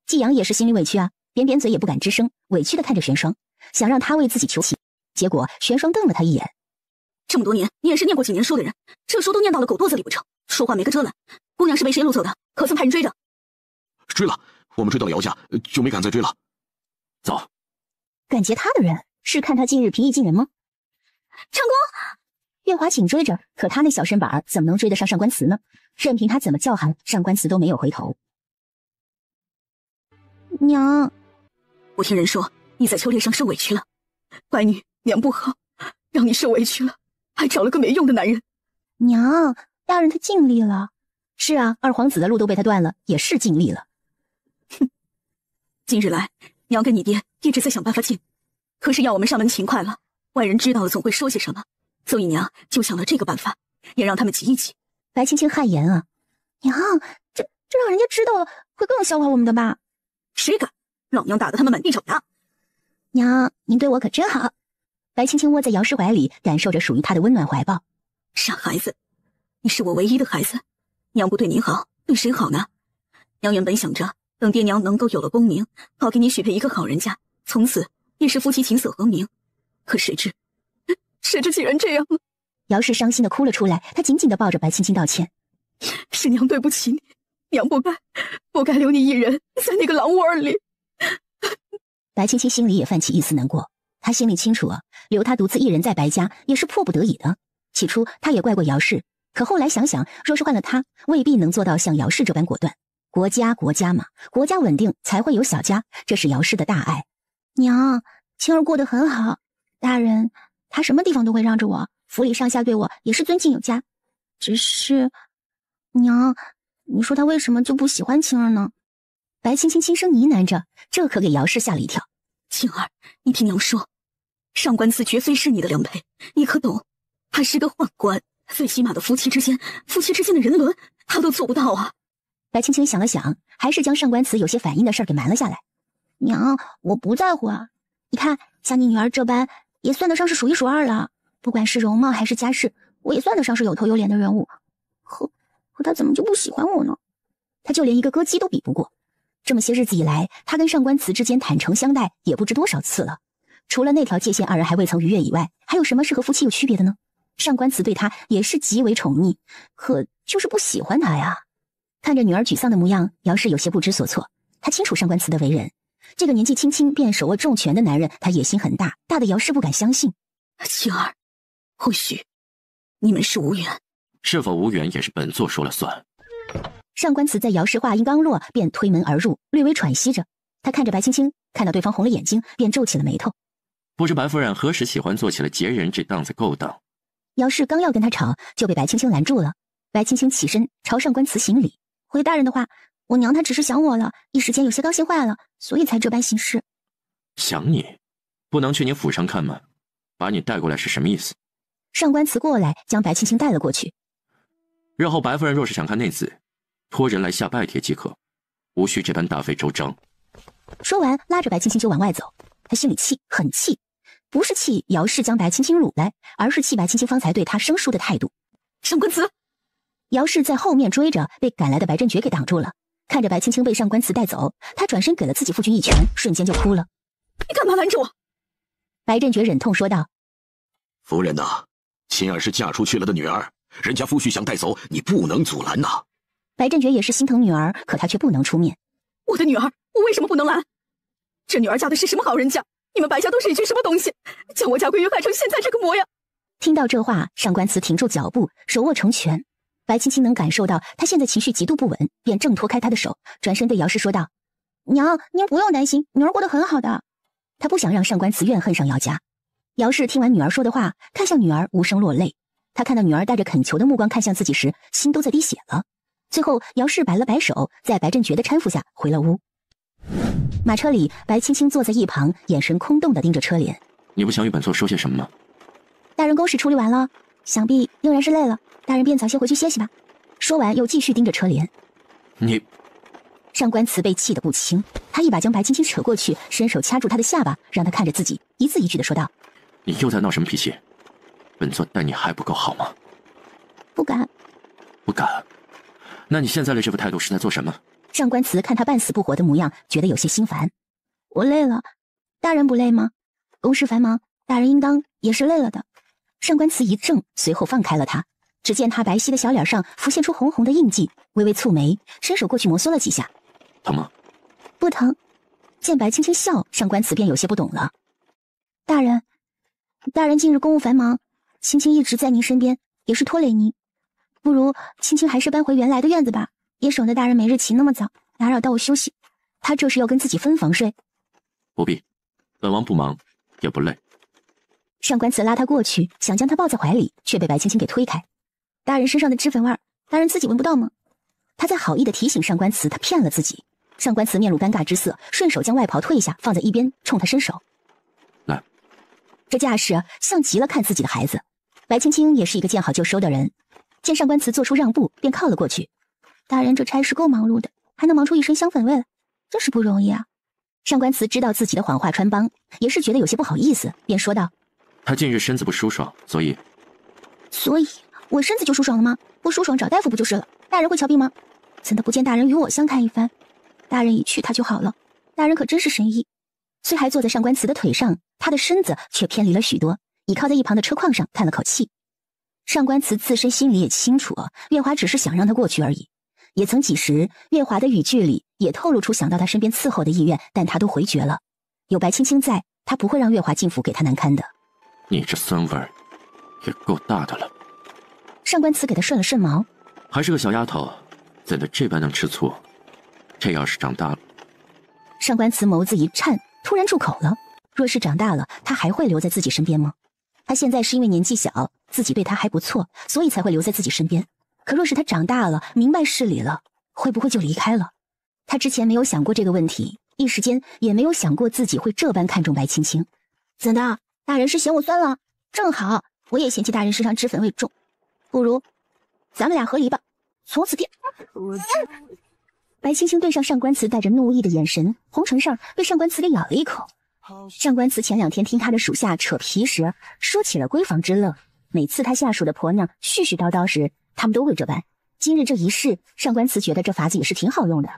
[SPEAKER 3] 季阳也是心里委屈啊，扁扁嘴也不敢吱声，委屈的看着玄霜，想让他为自己求情。结果玄霜瞪了他一眼：
[SPEAKER 7] 这么多年，你也是念过几年书的人，这书都念到了狗肚子里不成？说话没个遮拦。姑娘是被谁掳走的？可曾派人追着？
[SPEAKER 2] 追了，我们追到了姚家，就没敢再追了。
[SPEAKER 1] 走。
[SPEAKER 3] 敢劫他的人，是看他近日平易近人吗？
[SPEAKER 6] 长公，
[SPEAKER 3] 月华紧追着，可他那小身板怎么能追得上上官慈呢？任凭他怎么叫喊，上官慈都没有回头。娘，
[SPEAKER 7] 我听人说你在秋猎上受委屈了，乖女，娘不好，让你受委屈了，还找了个没用的男人。
[SPEAKER 3] 娘，大人他尽力了。是啊，二皇子的路都被他断了，也是尽力了。
[SPEAKER 7] 哼，今日来，娘跟你爹一直在想办法进，可是要我们上门勤快了，外人知道了总会说些什么，所以娘就想了这个办法，也让他们急一急。
[SPEAKER 3] 白青青汗颜啊，娘，这让人家知道了，会更笑话我们的吧？
[SPEAKER 7] 谁敢？老娘打得他们满地找牙。
[SPEAKER 3] 娘，您对我可真好。白青青窝在姚氏怀里，感受着属于她的温暖怀抱。
[SPEAKER 7] 傻孩子，你是我唯一的孩子，娘不对你好，对谁好呢？娘原本想着等爹娘能够有了功名，好给你许配一个好人家，从此也是夫妻琴瑟和鸣。可谁知竟然这样了。
[SPEAKER 3] 姚氏伤心的哭了出来，她紧紧的抱着白青青道歉：
[SPEAKER 7] 是娘对不起你，娘不该留你一人在那个狼窝里。
[SPEAKER 3] 白青青心里也泛起一丝难过，她心里清楚啊，留她独自一人在白家也是迫不得已的。起初她也怪过姚氏，可后来想想，若是换了她，未必能做到像姚氏这般果断。国家嘛，国家稳定才会有小家，这是姚氏的大爱。娘，青儿过得很好，大人他什么地方都会让着我，府里上下对我也是尊敬有加。只是，娘，你说他为什么就不喜欢青儿呢？白青青轻声呢喃着，这可给姚氏吓了一跳。
[SPEAKER 7] 青儿，你听娘说，上官慈绝非是你的良配，你可懂？他是个宦官，最起码的夫妻之间的人伦，他都做不到啊。
[SPEAKER 3] 白青青想了想，还是将上官慈有些反应的事儿给瞒了下来。娘，我不在乎啊。你看，像你女儿这般，也算得上是数一数二了。不管是容貌还是家世，我也算得上是有头有脸的人物。可他怎么就不喜欢我呢？他就连一个歌姬都比不过。这么些日子以来，他跟上官慈之间坦诚相待也不知多少次了。除了那条界限二人还未曾逾越以外，还有什么是和夫妻有区别的呢？上官慈对他也是极为宠溺，可就是不喜欢他呀。看着女儿沮丧的模样，姚氏有些不知所措。他清楚上官慈的为人，这个年纪轻轻便手握重权的男人，他野心很大，大的姚氏不敢相信。
[SPEAKER 7] 青儿，或许你们是无缘，
[SPEAKER 1] 是否无缘也是本座说了算。
[SPEAKER 3] 上官慈在姚氏话音刚落，便推门而入，略微喘息着。他看着白青青，看到对方红了眼睛，便皱起了眉头。
[SPEAKER 1] 不知白夫人何时喜欢做起了劫人这档子勾当？
[SPEAKER 3] 姚氏刚要跟他吵，就被白青青拦住了。白青青起身朝上官慈行礼。回大人的话，我娘她只是想我了，一时间有些高兴坏了，所以才这般行事。
[SPEAKER 1] 想你？不能去你府上看吗？把你带过来是什么意思？
[SPEAKER 3] 上官慈过来将白青青带了过去。
[SPEAKER 1] 日后白夫人若是想看内子，托人来下拜帖即可，无需这般大费周章。
[SPEAKER 3] 说完，拉着白青青就往外走。他心里气，很气，不是气姚氏将白青青掳来，而是气白青青方才对他生疏的态度。
[SPEAKER 7] 上官慈，
[SPEAKER 3] 姚氏在后面追着，被赶来的白振觉给挡住了。看着白青青被上官慈带走，他转身给了自己夫君一拳，瞬间就哭了。
[SPEAKER 7] 你干嘛拦着我？
[SPEAKER 3] 白振觉忍痛说道：
[SPEAKER 2] 夫人呐，青儿是嫁出去了的女儿，人家夫婿想带走，你不能阻拦呐。
[SPEAKER 3] 白振觉也是心疼女儿，可他却不能出面。
[SPEAKER 7] 我的女儿，我为什么不能拦？这女儿嫁的是什么好人家？你们白家都是一群什么东西，将我家闺女害成现在这个模样？
[SPEAKER 3] 听到这话，上官慈停住脚步，手握成拳。白青青能感受到他现在情绪极度不稳，便挣脱开他的手，转身对姚氏说道：娘，您不用担心，女儿过得很好的。他不想让上官慈怨恨上姚家。姚氏听完女儿说的话，看向女儿，无声落泪。他看到女儿带着恳求的目光看向自己时，心都在滴血了。最后，姚氏摆了摆手，在白振觉的搀扶下回了屋。马车里，白青青坐在一旁，眼神空洞地盯着车帘。
[SPEAKER 1] 你不想与本座说些什么吗？
[SPEAKER 3] 大人公事处理完了，想必仍然是累了，大人便早些回去歇息吧。说完，又继续盯着车帘。上官慈被气得不轻，他一把将白青青扯过去，伸手掐住她的下巴，让她看着自己，一字一句地说道：“
[SPEAKER 1] 你又在闹什么脾气？本座待你还不够好吗？”“
[SPEAKER 3] 不敢。”“
[SPEAKER 1] 不敢？那你现在的这副态度是在做什么？”
[SPEAKER 3] 上官慈看他半死不活的模样，觉得有些心烦。“我累了，大人不累吗？公事繁忙，大人应当也是累了的。”上官慈一怔，随后放开了他。只见他白皙的小脸上浮现出红红的印记，微微蹙眉，伸手过去摩挲了几下。
[SPEAKER 1] “疼吗？”“
[SPEAKER 3] 不疼。”见白青青笑，上官慈便有些不懂了。“大人近日公务繁忙，青青一直在您身边，也是拖累您。不如青青还是搬回原来的院子吧，也省得大人每日起那么早，打扰到我休息。他这是要跟自己分房睡。”“
[SPEAKER 1] 不必，本王不忙，也不累。”
[SPEAKER 3] 上官慈拉他过去，想将他抱在怀里，却被白青青给推开。“大人身上的脂粉味，大人自己闻不到吗？”他在好意的提醒上官慈，他骗了自己。上官慈面露尴尬之色，顺手将外袍褪下，放在一边，冲他伸手：“
[SPEAKER 1] 来。”
[SPEAKER 3] 这架势像极了看自己的孩子。白青青也是一个见好就收的人，见上官慈做出让步，便靠了过去。“大人这差事够忙碌的，还能忙出一身香粉味来，真是不容易啊。”上官慈知道自己的谎话穿帮，也是觉得有些不好意思，便说道：“
[SPEAKER 1] 他近日身子不舒爽，所以
[SPEAKER 3] 我身子就舒爽了吗？不舒爽找大夫不就是了？大人会瞧病吗？怎的不见大人与我相看一番？大人一去他就好了，大人可真是神医。”虽还坐在上官慈的腿上，他的身子却偏离了许多，倚靠在一旁的车框上叹了口气。上官慈自身心里也清楚，月华只是想让他过去而已。也曾几时，月华的语句里也透露出想到他身边伺候的意愿，但他都回绝了。有白青青在，他不会让月华进府给他难堪的。
[SPEAKER 1] “你这酸味儿也够大的了。”
[SPEAKER 3] 上官慈给他顺了顺毛：“
[SPEAKER 1] 还是个小丫头，怎的这般能吃醋？这要是长大了……”
[SPEAKER 3] 上官慈眸子一颤，突然住口了。若是长大了，他还会留在自己身边吗？他现在是因为年纪小，自己对他还不错，所以才会留在自己身边。可若是他长大了，明白事理了，会不会就离开了？他之前没有想过这个问题，一时间也没有想过自己会这般看重白青青。怎的，大人是嫌我酸了？正好，我也嫌弃大人身上脂粉味重，不如咱们俩和离吧，从此白青青对上上官慈带着怒意的眼神，红唇上被上官慈给咬了一口。上官慈前2天听他的属下扯皮时，说起了闺房之乐，每次他下属的婆娘絮絮叨叨时，他们都会这般。今日这一事，上官慈觉得这法子也是挺好用的。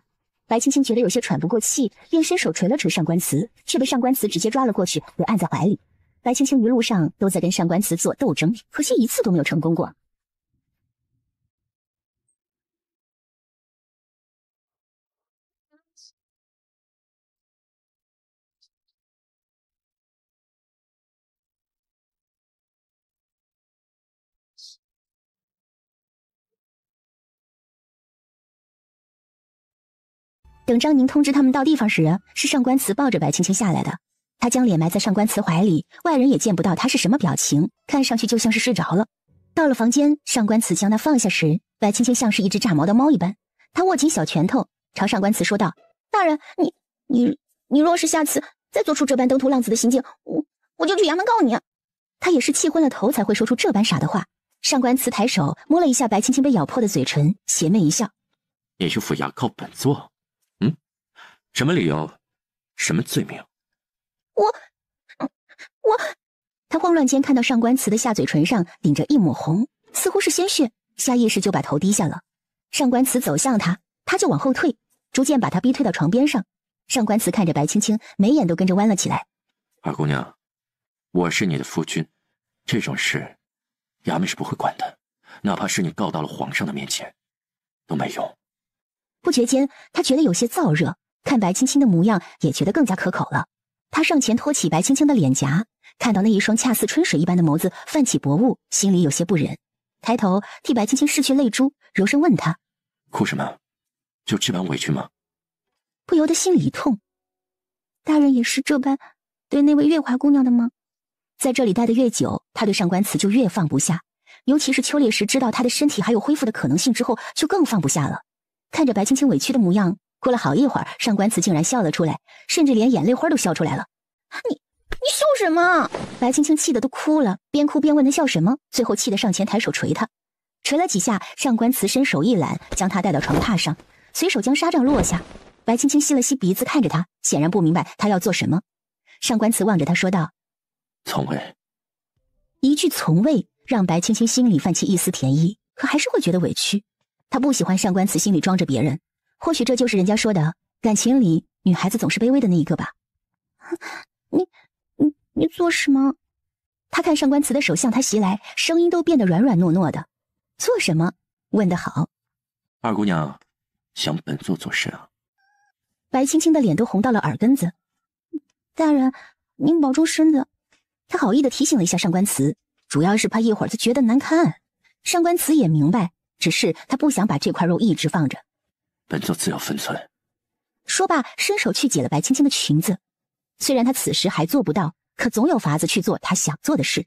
[SPEAKER 3] 白青青觉得有些喘不过气，便伸手捶了捶上官慈，却被上官慈直接抓了过去，给按在怀里。白青青一路上都在跟上官慈做斗争，可惜一次都没有成功过。等张宁通知他们到地方时，是上官慈抱着白青青下来的。他将脸埋在上官慈怀里，外人也见不到他是什么表情，看上去就像是睡着了。到了房间，上官慈将他放下时，白青青像是一只炸毛的猫一般，他握紧小拳头，朝上官慈说道：“大人，你若是下次再做出这般登徒浪子的行径，我就去衙门告你。”他也是气昏了头才会说出这般傻的话。上官慈抬手摸了一下白青青被咬破的嘴唇，邪魅一笑：“
[SPEAKER 1] 你去府衙告本座？什么理由？什么罪名？”
[SPEAKER 3] 我，他慌乱间看到上官慈的下嘴唇上顶着一抹红，似乎是鲜血，下意识就把头低下了。上官慈走向他，他就往后退，逐渐把他逼退到床边上。上官慈看着白青青，眉眼都跟着弯了起来。
[SPEAKER 1] “二姑娘，我是你的夫君，这种事衙门是不会管的，哪怕是你告到了皇上的面前，都没用。”
[SPEAKER 3] 不觉间，他觉得有些燥热，看白青青的模样也觉得更加可口了。他上前托起白青青的脸颊，看到那一双恰似春水一般的眸子泛起薄雾，心里有些不忍，抬头替白青青拭去泪珠，柔声问他：“
[SPEAKER 1] 哭什么？就这般委屈吗？”
[SPEAKER 3] 不由得心里一痛，大人也是这般对那位月华姑娘的吗？在这里待得越久，他对上官慈就越放不下，尤其是秋烈时知道他的身体还有恢复的可能性之后，就更放不下了。看着白青青委屈的模样，过了好一会儿，上官慈竟然笑了出来，甚至连眼泪花都笑出来了。你笑什么？白青青气得都哭了，边哭边问他笑什么，最后气得上前抬手捶他，捶了几下，上官慈伸手一揽，将他带到床榻上，随手将纱帐落下。白青青吸了吸鼻子，看着他，显然不明白他要做什么。上官慈望着他说道：“
[SPEAKER 1] 从未。”
[SPEAKER 3] 一句从未让白青青心里泛起一丝甜意，可还是会觉得委屈。他不喜欢上官慈心里装着别人，或许这就是人家说的感情里女孩子总是卑微的那一个吧。你做什么？他看上官慈的手向他袭来，声音都变得软软糯糯的。做什么？问得好。
[SPEAKER 1] 二姑娘想本座做甚啊？
[SPEAKER 3] 白青青的脸都红到了耳根子。大人，您保重身子。他好意的提醒了一下上官慈，主要是怕一会儿他觉得难堪。上官慈也明白，只是他不想把这块肉一直放着。
[SPEAKER 1] 本座自有分寸。
[SPEAKER 3] 说罢，伸手去解了白青青的裙子。虽然他此时还做不到，可总有法子去做他想做的事。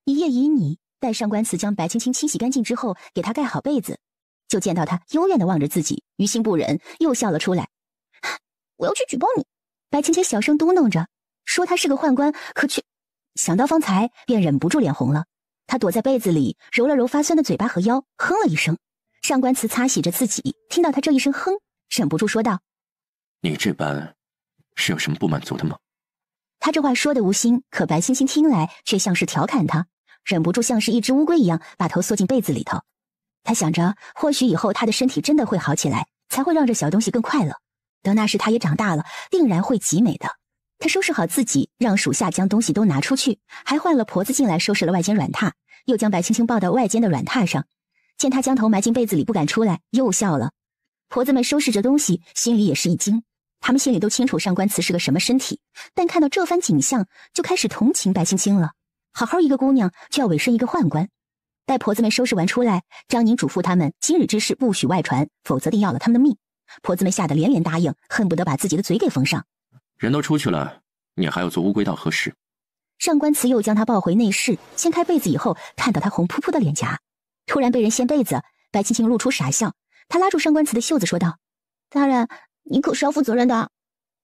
[SPEAKER 3] 一夜已拟，待上官慈将白青青清洗干净之后，给她盖好被子，就见到她幽怨地望着自己，于心不忍，又笑了出来。我要去举报你。白青青小声嘟囔着，说她是个宦官，可却想到方才，便忍不住脸红了。她躲在被子里，揉了揉发酸的嘴巴和腰，哼了一声。上官慈擦洗着自己，听到她这一声哼，忍不住说道：“
[SPEAKER 1] 你这般是有什么不满足的吗？”
[SPEAKER 3] 他这话说的无心，可白青青听来却像是调侃他，忍不住像是一只乌龟一样把头缩进被子里头。他想着，或许以后他的身体真的会好起来，才会让这小东西更快乐。等那时他也长大了，定然会极美的。他收拾好自己，让属下将东西都拿出去，还换了婆子进来收拾了外间软榻，又将白青青抱到外间的软榻上。见他将头埋进被子里不敢出来，又笑了。婆子们收拾着东西，心里也是一惊。他们心里都清楚上官慈是个什么身体，但看到这番景象，就开始同情白青青了。好好一个姑娘，就要委身一个宦官。待婆子们收拾完出来，张宁嘱咐他们今日之事不许外传，否则定要了他们的命。婆子们吓得连连答应，恨不得把自己的嘴给封上。
[SPEAKER 1] 人都出去了，你还要做乌龟到何时？
[SPEAKER 3] 上官慈又将她抱回内室，掀开被子以后，看到她红扑扑的脸颊，突然被人掀被子，白青青露出傻笑。她拉住上官慈的袖子说道：“大人，你可是要负责任的。”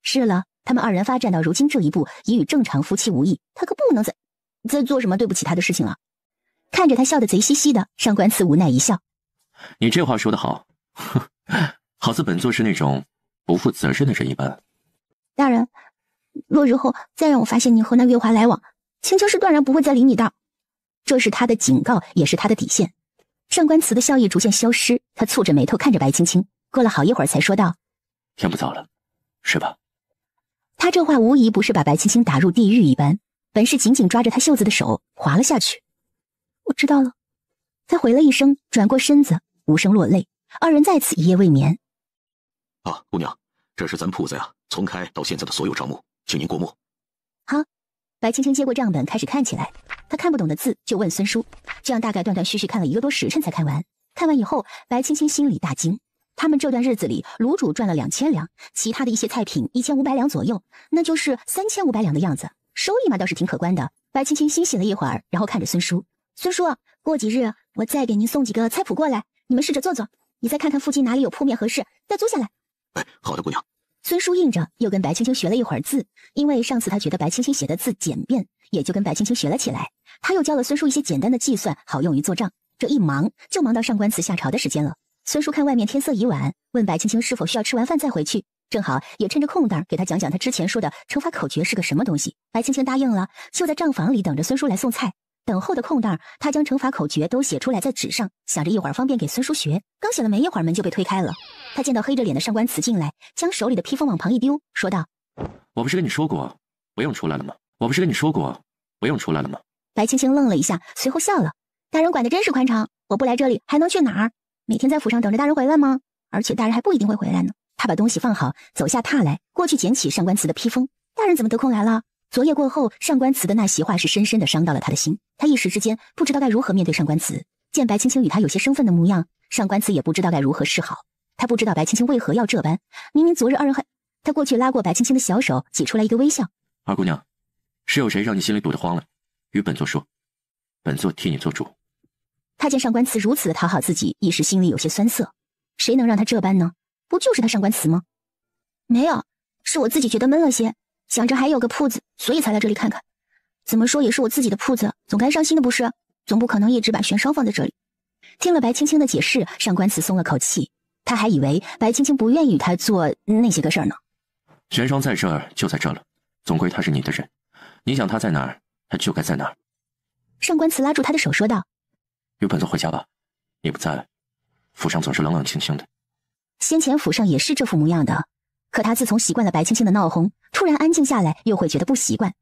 [SPEAKER 3] 是了，他们二人发展到如今这一步，已与正常夫妻无异，他可不能再做什么对不起他的事情了。看着他笑得贼兮兮的，上官慈无奈一笑：“
[SPEAKER 1] 你这话说得好，好似本座是那种不负责任的人一般。”
[SPEAKER 3] 大人，若日后再让我发现你和那月华来往，青青是断然不会再理你的。这是他的警告，也是他的底线。上官慈的笑意逐渐消失，他蹙着眉头看着白青青，过了好一会儿才说道：“
[SPEAKER 1] 天不早了，睡吧。”
[SPEAKER 3] 他这话无疑不是把白青青打入地狱一般，本是紧紧抓着他袖子的手滑了下去。我知道了。他回了一声，转过身子，无声落泪。二人再次一夜未眠。
[SPEAKER 2] 啊，姑娘，这是咱铺子呀，从开到现在的所有账目，请您过目。
[SPEAKER 3] 好。白青青接过账本开始看起来，他看不懂的字就问孙叔，这样大概断断续续看了1个多时辰才看完。看完以后，白青青心里大惊。他们这段日子里，卤煮赚了2000两，其他的一些菜品1500两左右，那就是3500两的样子，收益嘛倒是挺可观的。白青青欣喜了一会儿，然后看着孙叔：“孙叔，过几日我再给您送几个菜谱过来，你们试着做做。你再看看附近哪里有铺面合适，再租下来。”
[SPEAKER 2] 哎，好的，姑娘。
[SPEAKER 3] 孙叔应着，又跟白青青学了一会儿字，因为上次他觉得白青青写的字简便，也就跟白青青学了起来。他又教了孙叔一些简单的计算，好用于做账。这一忙就忙到上官慈下朝的时间了。孙叔看外面天色已晚，问白青青是否需要吃完饭再回去，正好也趁着空档给他讲讲他之前说的乘法口诀是个什么东西。白青青答应了，就在账房里等着孙叔来送菜。等候的空档，他将乘法口诀都写出来在纸上，想着一会儿方便给孙叔学。刚写了没一会儿，门就被推开了。他见到黑着脸的上官慈进来，将手里的披风往旁一丢，说道：“
[SPEAKER 1] 我不是跟你说过不用出来了吗？
[SPEAKER 3] 白青青愣了一下，随后笑了：“大人管得真是宽敞，我不来这里还能去哪儿？每天在府上等着大人回来吗？而且大人还不一定会回来呢。”他把东西放好，走下榻来，过去捡起上官慈的披风。大人怎么得空来了？昨夜过后，上官慈的那席话是深深的伤到了他的心。他一时之间不知道该如何面对上官慈。见白青青与他有些生分的模样，上官慈也不知道该如何是好。他不知道白青青为何要这般，明明昨日二人还……他过去拉过白青青的小手，挤出来一个微笑。
[SPEAKER 1] 二姑娘，是有谁让你心里堵得慌了？与本座说，本座替你做主。
[SPEAKER 3] 他见上官慈如此的讨好自己，一时心里有些酸涩。谁能让他这般呢？不就是他上官慈吗？没有，是我自己觉得闷了些，想着还有个铺子，所以才来这里看看。怎么说也是我自己的铺子，总该上心的不是？总不可能一直把玄烧放在这里。听了白青青的解释，上官慈松了口气。他还以为白青青不愿意与他做那些个事儿呢。
[SPEAKER 1] 玄霜在这儿就在这了，总归他是你的人，你想他在哪儿，他就该在哪儿。
[SPEAKER 3] 上官慈拉住他的手说道：“
[SPEAKER 1] 与本座回家吧，你不在，府上总是冷冷清清的。”
[SPEAKER 3] 先前府上也是这副模样的，可他自从习惯了白青青的闹哄，突然安静下来，又会觉得不习惯。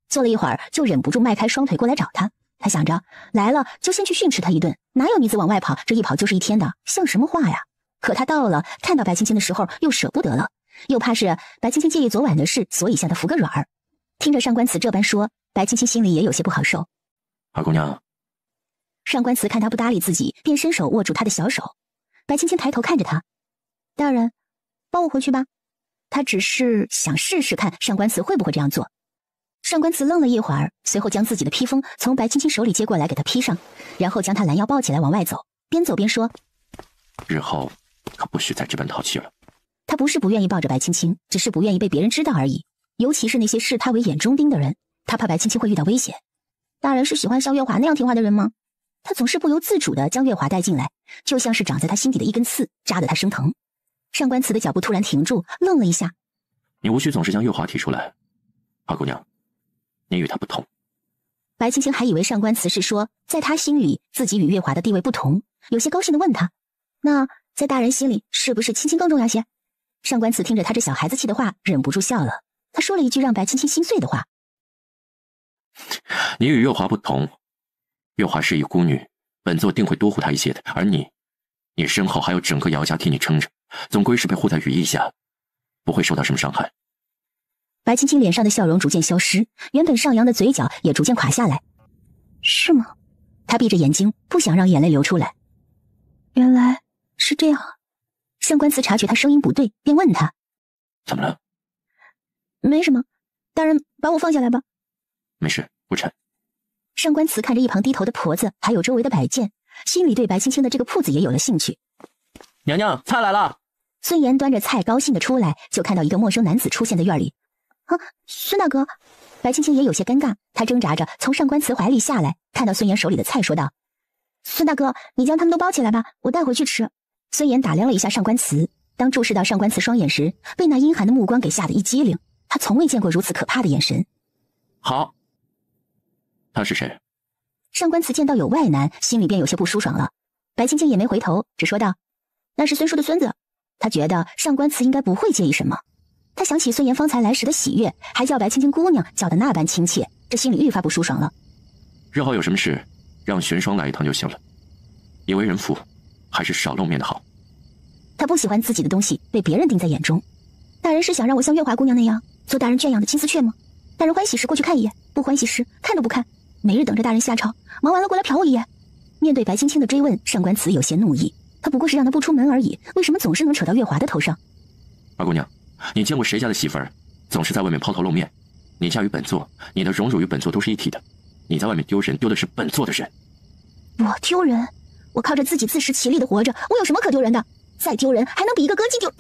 [SPEAKER 3] 坐了一会儿，就忍不住迈开双腿过来找他。他想着来了就先去训斥他一顿，哪有女子往外跑，这一跑就是一天的，像什么话呀？可他到了，看到白青青的时候又舍不得了，又怕是白青青介意昨晚的事，所以向他服个软儿。听着上官慈这般说，白青青心里也有些不好受。
[SPEAKER 1] 二姑娘，
[SPEAKER 3] 上官慈看他不搭理自己，便伸手握住他的小手。白青青抬头看着他：“大人，帮我回去吧。”他只是想试试看上官慈会不会这样做。上官慈愣了一会儿，随后将自己的披风从白青青手里接过来给他披上，然后将他拦腰抱起来往外走，边走边说：“
[SPEAKER 1] 日后可不许再这般淘气了。”
[SPEAKER 3] 他不是不愿意抱着白青青，只是不愿意被别人知道而已，尤其是那些视他为眼中钉的人，他怕白青青会遇到危险。大人是喜欢像月华那样听话的人吗？他总是不由自主地将月华带进来，就像是长在他心底的一根刺，扎得他生疼。上官慈的脚步突然停住，愣了一下：“
[SPEAKER 1] 你无需总是将月华提出来，二姑娘，你与他不同。”
[SPEAKER 3] 白青青还以为上官慈是说在他心里自己与月华的地位不同，有些高兴地问他：“那在大人心里是不是青青更重要些？”上官慈听着他这小孩子气的话，忍不住笑了。他说了一句让白青青心碎的话：“
[SPEAKER 1] 你与月华不同，月华是一孤女，本座定会多护她一些的。而你身后还有整个姚家替你撑着，总归是被护在羽翼下，不会受到什么伤害。”
[SPEAKER 3] 白青青脸上的笑容逐渐消失，原本上扬的嘴角也逐渐垮下来。是吗？他闭着眼睛，不想让眼泪流出来。原来是这样。上官慈察觉他声音不对，便问他：“
[SPEAKER 1] 怎么了？”“
[SPEAKER 3] 没什么，大人把我放下来吧。”“
[SPEAKER 1] 没事，不沉。”
[SPEAKER 3] 上官慈看着一旁低头的婆子，还有周围的摆件，心里对白青青的这个铺子也有了兴趣。
[SPEAKER 1] “娘娘，菜来了。”
[SPEAKER 3] 孙岩端着菜高兴地出来，就看到一个陌生男子出现在院里。“啊，孙大哥！”白青青也有些尴尬，她挣扎着从上官慈怀里下来，看到孙岩手里的菜，说道：“孙大哥，你将他们都包起来吧，我带回去吃。”孙岩打量了一下上官慈，当注视到上官慈双眼时，被那阴寒的目光给吓得一激灵。他从未见过如此可怕的眼神。
[SPEAKER 1] “好。”“他是谁？”
[SPEAKER 3] 上官慈见到有外男，心里便有些不舒爽了。白青青也没回头，只说道：“那是孙叔的孙子。”他觉得上官慈应该不会介意什么。他想起孙岩方才来时的喜悦，还叫白青青姑娘叫得那般亲切，这心里愈发不舒爽了。
[SPEAKER 1] “日后有什么事，让玄霜来一趟就行了。已为人父，还是少露面的好。”
[SPEAKER 3] 他不喜欢自己的东西被别人盯在眼中。大人是想让我像月华姑娘那样做大人圈养的金丝雀吗？大人欢喜时过去看一眼，不欢喜时看都不看，每日等着大人下朝，忙完了过来瞟我一眼。面对白青青的追问，上官慈有些怒意。他不过是让他不出门而已，为什么总是能扯到月华的头上？“
[SPEAKER 1] 二姑娘，你见过谁家的媳妇儿总是在外面抛头露面？你嫁与本座，你的荣辱与本座都是一体的。你在外面丢人，丢的是本座的人。”“
[SPEAKER 3] 我丢人？我靠着自己自食其力的活着，我有什么可丢人的？再丢人还能比一个歌姬丢？”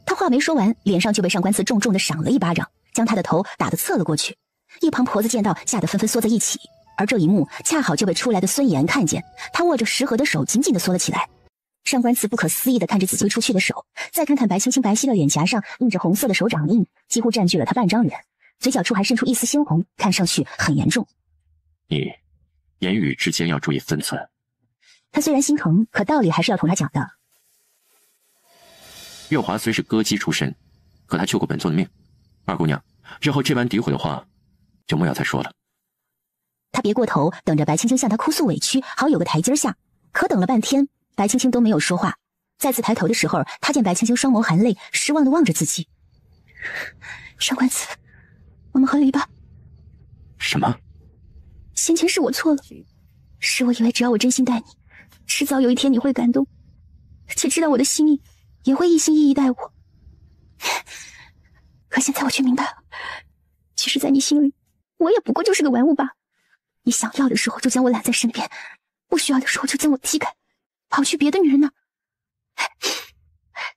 [SPEAKER 3] 他话没说完，脸上就被上官慈重重的赏了一巴掌，将他的头打得侧了过去。一旁婆子见到，吓得纷纷缩在一起。而这一幕恰好就被出来的孙岩看见，他握着石盒的手紧紧地缩了起来。上官慈不可思议地看着自己挥出去的手，再看看白青青白皙的脸颊上印着红色的手掌印，几乎占据了他半张脸，嘴角处还渗出一丝猩红，看上去很严重。
[SPEAKER 1] “你言语之间要注意分寸。”
[SPEAKER 3] 他虽然心疼，可道理还是要同他讲的。
[SPEAKER 1] 月华虽是歌姬出身，可他救过本座的命。二姑娘，日后这般诋毁的话，就莫要再说了。
[SPEAKER 3] 他别过头，等着白青青向他哭诉委屈，好有个台阶下。可等了半天，白青青都没有说话。再次抬头的时候，他见白青青双眸含泪，失望地望着自己。上官子，我们和离吧。
[SPEAKER 1] 什么？
[SPEAKER 3] 先前是我错了，是我以为只要我真心待你，迟早有一天你会感动，且知道我的心意，也会一心一意待我。可现在我却明白了，其实在你心里，我也不过就是个玩物罢了。你想要的时候就将我揽在身边，不需要的时候就将我踢开，跑去别的女人那儿。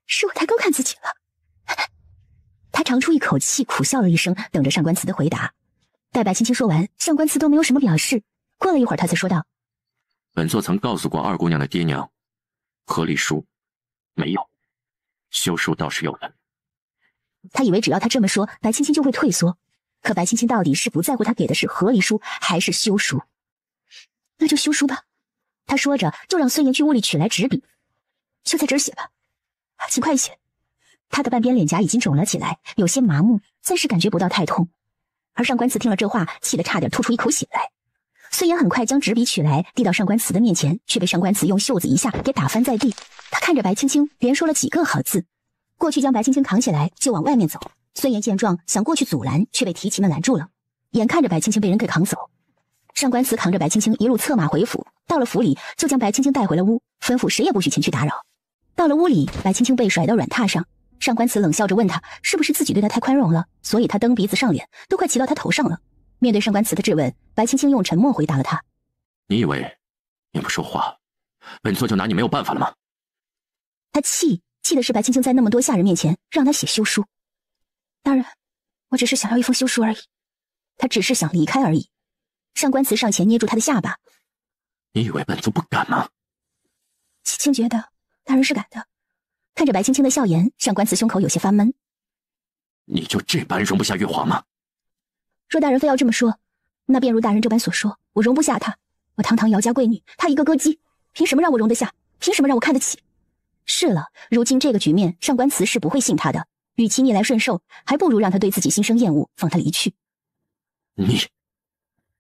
[SPEAKER 3] 是我太高看自己了。他长出一口气，苦笑了一声，等着上官慈的回答。待白青青说完，上官慈都没有什么表示。过了一会儿，他才说道：“
[SPEAKER 1] 本座曾告诉过二姑娘的爹娘，和离书没有，休书倒是有的。”
[SPEAKER 3] 他以为只要他这么说，白青青就会退缩。可白青青到底是不在乎他给的是和离书还是休书？那就休书吧。他说着，就让孙岩去屋里取来纸笔，就在这儿写吧，请快写。他的半边脸颊已经肿了起来，有些麻木，暂时感觉不到太痛。而上官慈听了这话，气得差点吐出一口血来。孙岩很快将纸笔取来，递到上官慈的面前，却被上官慈用袖子一下给打翻在地。他看着白青青，连说了几个好字，过去将白青青扛起来就往外面走。孙岩见状，想过去阻拦，却被提旗们拦住了。眼看着白青青被人给扛走，上官慈扛着白青青一路策马回府，到了府里就将白青青带回了屋，吩咐谁也不许前去打扰。到了屋里，白青青被甩到软榻上，上官慈冷笑着问他是不是自己对他太宽容了，所以他蹬鼻子上脸都快骑到他头上了。面对上官慈的质问，白青青用沉默回答了他：“
[SPEAKER 1] 你以为你不说话，本座就拿你没有办法了吗？”
[SPEAKER 3] 他气的是白青青在那么多下人面前让他写休书。大人，我只是想要一封休书而已。他只是想离开而已。上官慈上前捏住他的下巴：“
[SPEAKER 1] 你以为本座不敢吗？”
[SPEAKER 3] 青青觉得大人是敢的。看着白青青的笑颜，上官慈胸口有些发闷。
[SPEAKER 1] 你就这般容不下月华吗？
[SPEAKER 3] 若大人非要这么说，那便如大人这般所说，我容不下他。我堂堂姚家贵女，他一个歌姬，凭什么让我容得下？凭什么让我看得起？是了，如今这个局面，上官慈是不会信他的。与其逆来顺受，还不如让他对自己心生厌恶，放他离去。
[SPEAKER 1] 你，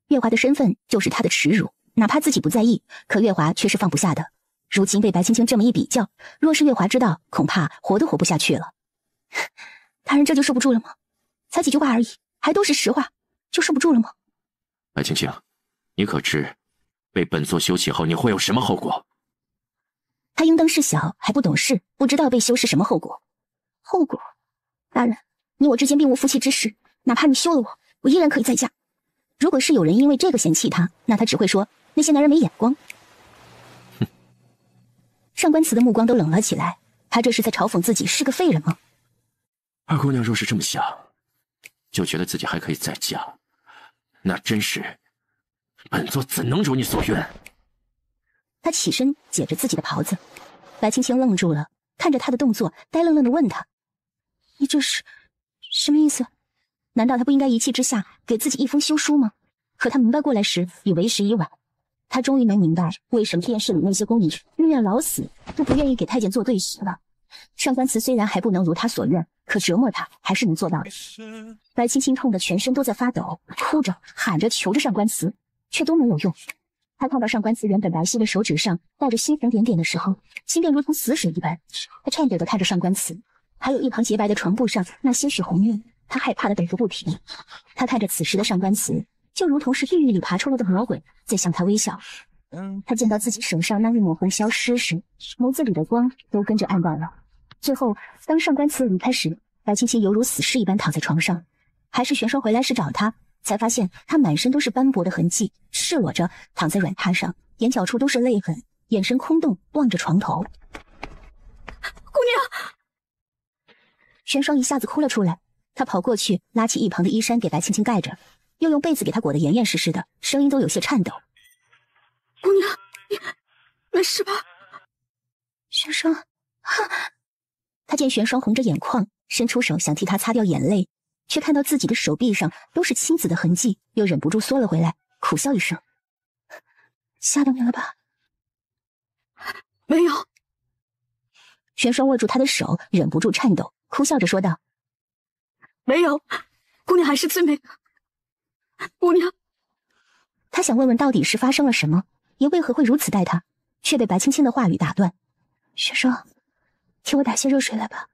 [SPEAKER 3] 月华的身份就是他的耻辱，哪怕自己不在意，可月华却是放不下的。如今被白青青这么一比较，若是月华知道，恐怕活都活不下去了。大人这就受不住了吗？才几句话而已，还都是实话，就受不住了吗？
[SPEAKER 1] 白青青，你可知被本座休弃后你会有什么后果？
[SPEAKER 3] 他应当是小，还不懂事，不知道被休是什么后果。后果？大人，你我之间并无夫妻之实，哪怕你休了我，我依然可以再嫁。如果是有人因为这个嫌弃他，那他只会说那些男人没眼光。上官慈的目光都冷了起来，他这是在嘲讽自己是个废人吗？
[SPEAKER 1] 二姑娘若是这么想，就觉得自己还可以再嫁，那真是本座怎能如你所愿？
[SPEAKER 3] 他起身解着自己的袍子，白青青愣住了，看着他的动作，呆愣愣地问他：“你这是什么意思？难道他不应该一气之下给自己一封休书吗？”可他明白过来时，已为时已晚。他终于能明白为什么电视里那些宫女宁愿老死都不愿意给太监做对食了。上官慈虽然还不能如他所愿，可折磨他还是能做到的。白青青痛得全身都在发抖，哭着喊着求着上官慈，却都没有用。他看到上官慈原本白皙的手指上带着星辰点点的时候，心便如同死水一般。他颤抖地看着上官慈，还有一旁洁白的床布上那些许红晕，他害怕地抖个不停。他看着此时的上官慈，就如同是地狱里爬出来的魔鬼在向他微笑。他见到自己手上那一抹红消失时，眸子里的光都跟着暗淡了。最后当上官慈离开时，白青青犹如死尸一般躺在床上。还是玄霜回来时找他，才发现他满身都是斑驳的痕迹，赤裸着躺在软榻上，眼角处都是泪痕，眼神空洞，望着床头。
[SPEAKER 6] 姑娘！
[SPEAKER 3] 玄霜一下子哭了出来，他跑过去拉起一旁的衣衫给白青青盖着，又用被子给她裹得严严实实的，声音都有些颤抖。
[SPEAKER 6] 姑娘，你没事吧？
[SPEAKER 3] 玄霜，他见玄霜红着眼眶，伸出手想替她擦掉眼泪，却看到自己的手臂上都是青紫的痕迹，又忍不住缩了回来，苦笑一声：“吓到你了吧？”
[SPEAKER 6] 没有。
[SPEAKER 3] 玄霜握住他的手，忍不住颤抖，哭笑着说道：“
[SPEAKER 6] 没有，姑娘还是最美的。姑娘。”
[SPEAKER 3] 他想问问到底是发生了什么，也为何会如此待他，却被白青青的话语打断。“玄霜，替我打些热水来吧，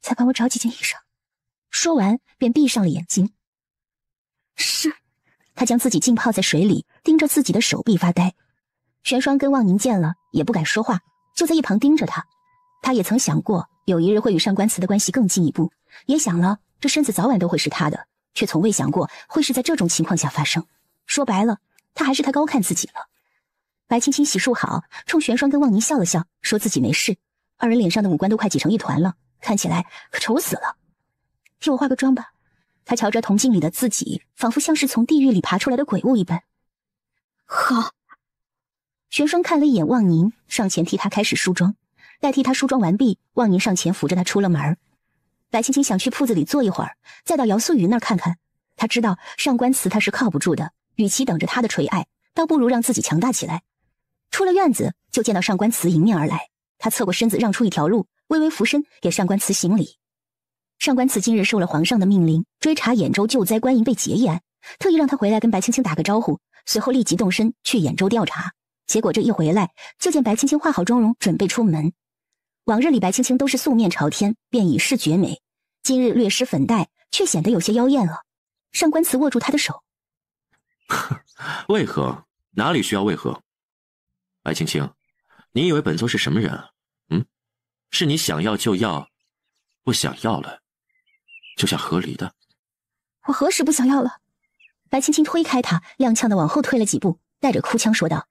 [SPEAKER 3] 再帮我找几件衣裳。说完便闭上了眼睛。是。他将自己浸泡在水里，盯着自己的手臂发呆。玄霜跟望宁见了也不敢说话，就在一旁盯着他。他也曾想过有一日会与上官慈的关系更进一步，也想了这身子早晚都会是他的，却从未想过会是在这种情况下发生。说白了，他还是太高看自己了。白青青洗漱好，冲玄霜跟望宁笑了笑，说自己没事。二人脸上的五官都快挤成一团了，看起来可丑死了。替我化个妆吧。他瞧着铜镜里的自己，仿佛像是从地狱里爬出来的鬼物一般。
[SPEAKER 7] 好。
[SPEAKER 3] 玄霜看了一眼望宁，上前替他开始梳妆。待替他梳妆完毕，望宁上前扶着他出了门。白青青想去铺子里坐一会儿，再到姚素雨那儿看看。他知道上官慈他是靠不住的，与其等着他的垂爱，倒不如让自己强大起来。出了院子，就见到上官慈迎面而来。他侧过身子让出一条路，微微俯身给上官慈行礼。上官慈今日受了皇上的命令，追查兖州救灾官营被劫一案，特意让他回来跟白青青打个招呼，随后立即动身去兖州调查。结果这一回来，就见白青青化好妆容，准备出门。往日里白青青都是素面朝天，便已是绝美，今日略施粉黛，却显得有些妖艳了。上官慈握住他的手，
[SPEAKER 1] 为何？哪里需要为何？白青青，你以为本座是什么人啊？是你想要就要，不想要了就想和离的。
[SPEAKER 3] 我何时不想要了？白青青推开他，踉跄的往后退了几步，带着哭腔说道：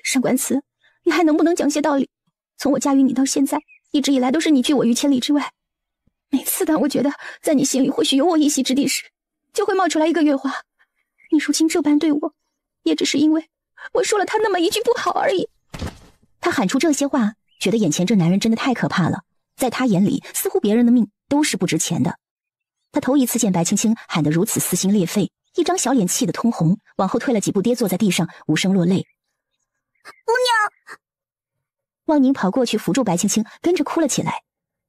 [SPEAKER 3] 上官慈，你还能不能讲些道理？从我嫁与你到现在，一直以来都是你拒我于千里之外。每次当我觉得在你心里或许有我一席之地时，就会冒出来一个月华。你如今这般对我，也只是因为我说了他那么一句不好而已。他喊出这些话，觉得眼前这男人真的太可怕了，在他眼里似乎别人的命都是不值钱的。他头一次见白青青喊得如此撕心裂肺，一张小脸气得通红，往后退了几步，跌坐在地上，无声落泪。
[SPEAKER 6] 姑娘！
[SPEAKER 3] 望宁跑过去扶住白青青，跟着哭了起来。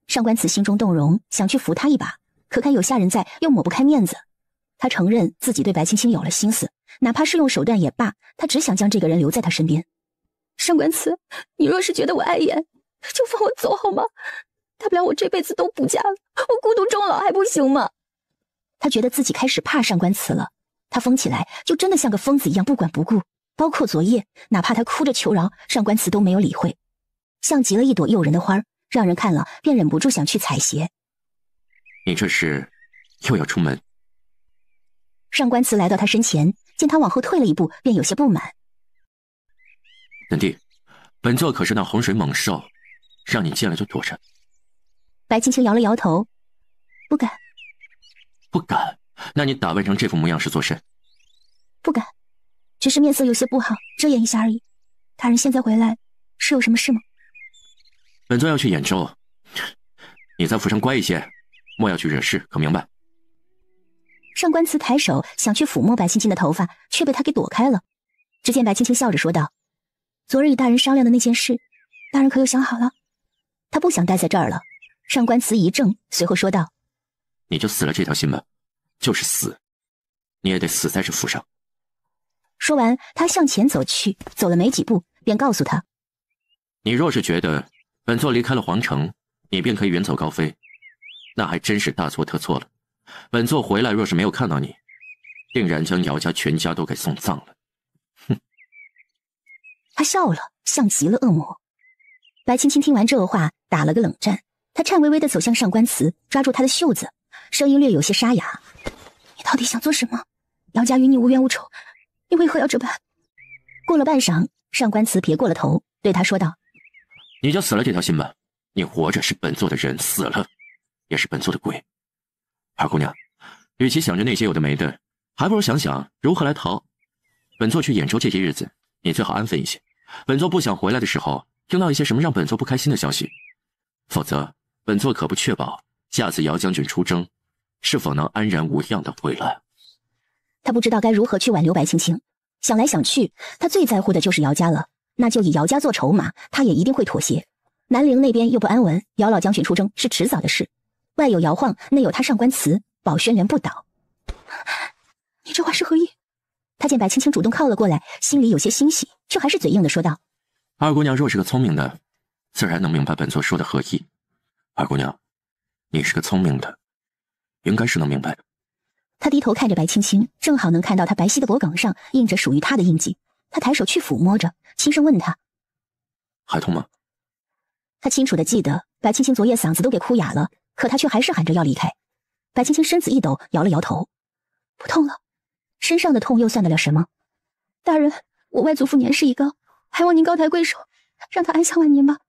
[SPEAKER 3] 上官慈心中动容，想去扶她一把，可看有下人在，又抹不开面子。他承认自己对白青青有了心思，哪怕是用手段也罢，他只想将这个人留在他身边。上官慈，你若是觉得我碍眼，就放我走好吗？大不了我这辈子都不嫁了，我孤独终老还不行吗？他觉得自己开始怕上官慈了，他疯起来就真的像个疯子一样不管不顾，包括昨夜，哪怕他哭着求饶，上官慈都没有理会，像极了一朵诱人的花，让人看了便忍不住想去采撷。
[SPEAKER 1] 你这是又要出门？
[SPEAKER 3] 上官慈来到他身前，见他往后退了一步，便有些不满。
[SPEAKER 1] 本帝，本座可是那洪水猛兽，让你见了就躲着。
[SPEAKER 3] 白青青摇了摇头，不敢。
[SPEAKER 1] 不敢？那你打扮成这副模样是做甚？
[SPEAKER 3] 不敢，只是面色有些不好，遮掩一下而已。大人现在回来，是有什么事吗？
[SPEAKER 1] 本座要去兖州，你在府上乖一些，莫要去惹事，可明白？
[SPEAKER 3] 上官慈抬手想去抚摸白青青的头发，却被他给躲开了。只见白青青笑着说道：昨日与大人商量的那件事，大人可有想好了？他不想待在这儿了。上官慈一怔，随后说道：
[SPEAKER 1] 你就死了这条心吧，就是死，你也得死在这府上。
[SPEAKER 3] 说完，他向前走去，走了没几步，便告诉他：
[SPEAKER 1] 你若是觉得本座离开了皇城，你便可以远走高飞，那还真是大错特错了。本座回来若是没有看到你，定然将姚家全家都给送葬了。哼！
[SPEAKER 3] 他笑了，像极了恶魔。白青青听完这话，打了个冷战，她颤巍巍地走向上官慈，抓住他的袖子，声音略有些沙哑：你到底想做什么？姚家与你无冤无仇，你为何要这般？过了半晌，上官慈撇过了头，对他说道：
[SPEAKER 1] 你就死了这条心吧，你活着是本座的人，死了也是本座的鬼。二姑娘，与其想着那些有的没的，还不如想想如何来逃。本座去兖州这些日子，你最好安分一些。本座不想回来的时候听到一些什么让本座不开心的消息，否则本座可不确保下次姚将军出征是否能安然无恙的回来。
[SPEAKER 3] 他不知道该如何去挽留白青青，想来想去，他最在乎的就是姚家了，那就以姚家做筹码，他也一定会妥协。南陵那边又不安稳，姚老将军出征是迟早的事，外有姚晃，内有他上官慈，保轩辕不倒。你这话是何意？他见白青青主动靠了过来，心里有些欣喜，却还是嘴硬的说道：
[SPEAKER 1] 二姑娘若是个聪明的，自然能明白本座说的何意。二姑娘，你是个聪明的，应该是能明白的。
[SPEAKER 3] 他低头看着白青青，正好能看到她白皙的脖颈上印着属于她的印记。他抬手去抚摸着，轻声问她：“
[SPEAKER 1] 还痛吗？”
[SPEAKER 3] 他清楚地记得，白青青昨夜嗓子都给哭哑了，可他却还是喊着要离开。白青青身子一抖，摇了摇头：“不痛了。身上的痛又算得了什么？大人，我外祖父年事已高，还望您高抬贵手，让他安享晚年吧。”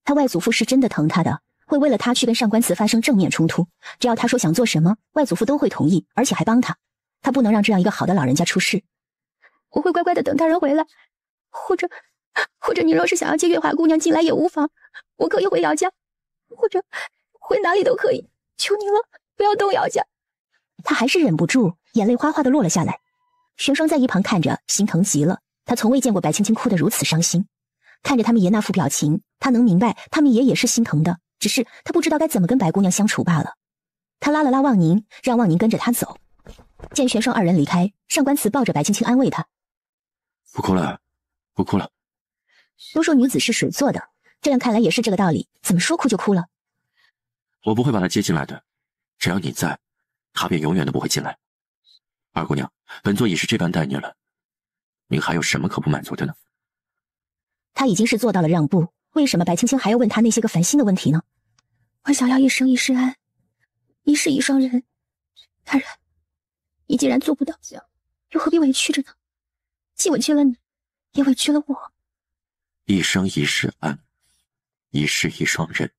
[SPEAKER 3] 他外祖父是真的疼他的，会为了他去跟上官慈发生正面冲突。只要他说想做什么，外祖父都会同意，而且还帮他。他不能让这样一个好的老人家出事。我会乖乖的等大人回来，或者你若是想要接月华姑娘进来也无妨，我可以回姚家，或者回哪里都可以，求您了，不要动姚家。他还是忍不住，眼泪哗哗的落了下来。玄霜在一旁看着，心疼极了。他从未见过白青青哭得如此伤心，看着他们爷那副表情，他能明白他们爷也是心疼的，只是他不知道该怎么跟白姑娘相处罢了。他拉了拉望宁，让望宁跟着他走。见玄霜二人离开，上官慈抱着白青青安慰他：“
[SPEAKER 1] 不哭了，不哭了。
[SPEAKER 3] 都说女子是水做的，这样看来也是这个道理。怎么说哭就哭了？
[SPEAKER 1] 我不会把她接进来的，只要你在，她便永远都不会进来。二姑娘，本座已是这般待你了，你还有什么可不满足的呢？”
[SPEAKER 3] 他已经是做到了让步，为什么白青青还要问他那些个烦心的问题呢？我想要一生一世安，一世一双人。大人，你既然做不到，又何必委屈着呢？既委屈了你，也委屈了我。
[SPEAKER 1] 一生一世安，一世一双人。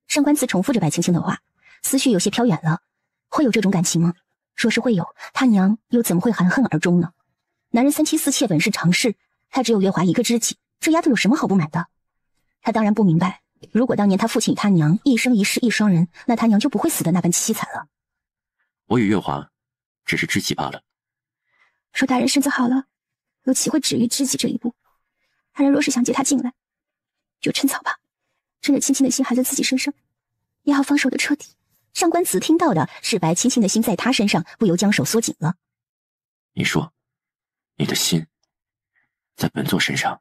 [SPEAKER 3] 上官慈重复着白青青的话，思绪有些飘远了。会有这种感情吗？若是会有，他娘又怎么会含恨而终呢？男人三妻四妾本是常事，他只有月华一个知己，这丫头有什么好不满的？他当然不明白，如果当年他父亲与他娘一生一世一双人，那他娘就不会死得那般凄惨了。
[SPEAKER 1] 我与月华只是知己罢了。
[SPEAKER 3] 说大人身子好了，又岂会止于知己这一步？大人若是想接他进来，就趁早吧，趁着青青的心还在自己身上，也好放手的彻底。上官慈听到的是白青青的心在他身上，不由将手缩紧了。
[SPEAKER 1] 你说，你的心在本座身上？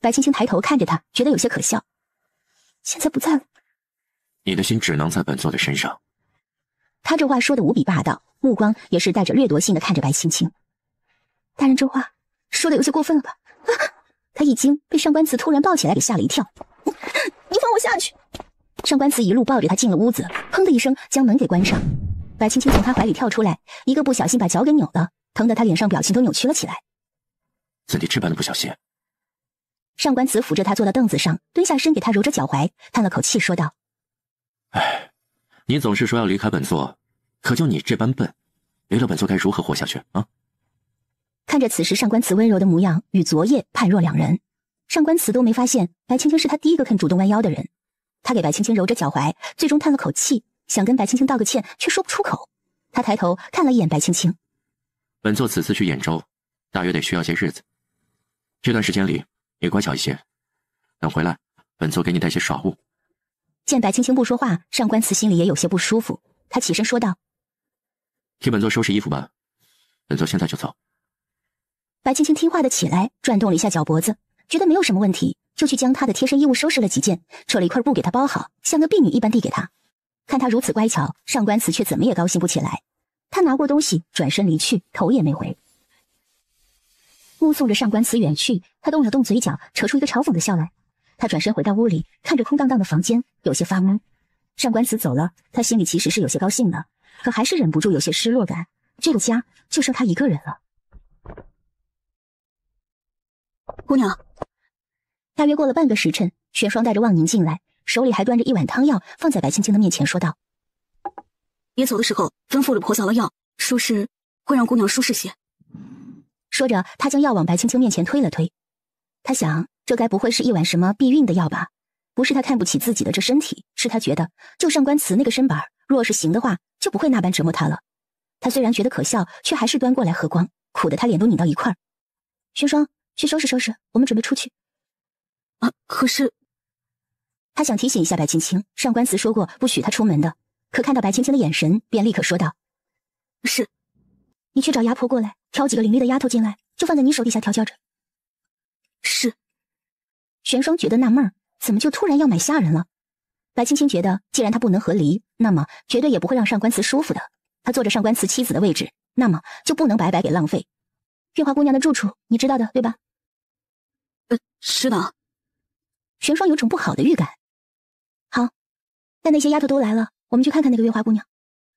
[SPEAKER 3] 白青青抬头看着他，觉得有些可笑。现在不在了。
[SPEAKER 1] 你的心只能在本座的身上。
[SPEAKER 3] 他这话说的无比霸道，目光也是带着掠夺性的看着白青青。大人这话说的有些过分了吧？他已经被上官慈突然抱起来给吓了一跳。你放我下去！上官慈一路抱着他进了屋子，砰的一声将门给关上。白青青从他怀里跳出来，一个不小心把脚给扭了，疼得他脸上表情都扭曲了起来。
[SPEAKER 1] 怎地这般的不小心？
[SPEAKER 3] 上官慈扶着他坐到凳子上，蹲下身给他揉着脚踝，叹了口气说道：“
[SPEAKER 1] 哎，你总是说要离开本座，可就你这般笨，离了本座该如何活下去啊？”
[SPEAKER 3] 看着此时上官慈温柔的模样，与昨夜判若两人。上官慈都没发现白青青是他第一个肯主动弯腰的人。他给白青青揉着脚踝，最终叹了口气，想跟白青青道个歉，却说不出口。他抬头看了一眼白青青：“
[SPEAKER 1] 本座此次去兖州，大约得需要些日子。这段时间里，你乖巧一些，等回来，本座给你带些耍物。”
[SPEAKER 3] 见白青青不说话，上官慈心里也有些不舒服，他起身说道：“
[SPEAKER 1] 替本座收拾衣服吧，本座现在就走。”
[SPEAKER 3] 白青青听话的起来，转动了一下脚脖子，觉得没有什么问题，就去将她的贴身衣物收拾了几件，扯了一块布给她包好，像个婢女一般递给她。看她如此乖巧，上官慈却怎么也高兴不起来。他拿过东西，转身离去，头也没回。目送着上官慈远去，他动了动嘴角，扯出一个嘲讽的笑来。他转身回到屋里，看着空荡荡的房间，有些发懵。上官慈走了，他心里其实是有些高兴的，可还是忍不住有些失落感。这个家就剩他一个人了。
[SPEAKER 7] 姑娘，
[SPEAKER 3] 大约过了半个时辰，玄霜带着望宁进来，手里还端着一碗汤药，放在白青青的面前，说道：“
[SPEAKER 7] 爷走的时候吩咐了婆嫂了药，说是会让姑娘舒适些。”
[SPEAKER 3] 说着，他将药往白青青面前推了推。他想，这该不会是一碗什么避孕的药吧？不是他看不起自己的这身体，是他觉得就上官慈那个身板，若是行的话，就不会那般折磨他了。他虽然觉得可笑，却还是端过来喝光，苦得他脸都拧到一块儿。玄霜，去收拾收拾，我们准备出去。
[SPEAKER 7] 可是
[SPEAKER 3] 他想提醒一下白青青，上官慈说过不许他出门的，可看到白青青的眼神，便立刻说道：“
[SPEAKER 7] 是。
[SPEAKER 3] 你去找牙婆过来，挑几个伶俐的丫头进来，就放在你手底下调教着。”
[SPEAKER 7] 是。
[SPEAKER 3] 玄霜觉得纳闷，怎么就突然要买下人了？白青青觉得，既然他不能和离，那么绝对也不会让上官慈舒服的。他坐着上官慈妻子的位置，那么就不能白白给浪费。月华姑娘的住处你知道的，对吧？
[SPEAKER 7] 是的。
[SPEAKER 3] 玄霜有种不好的预感。好，但那些丫头都来了，我们去看看那个月华姑娘。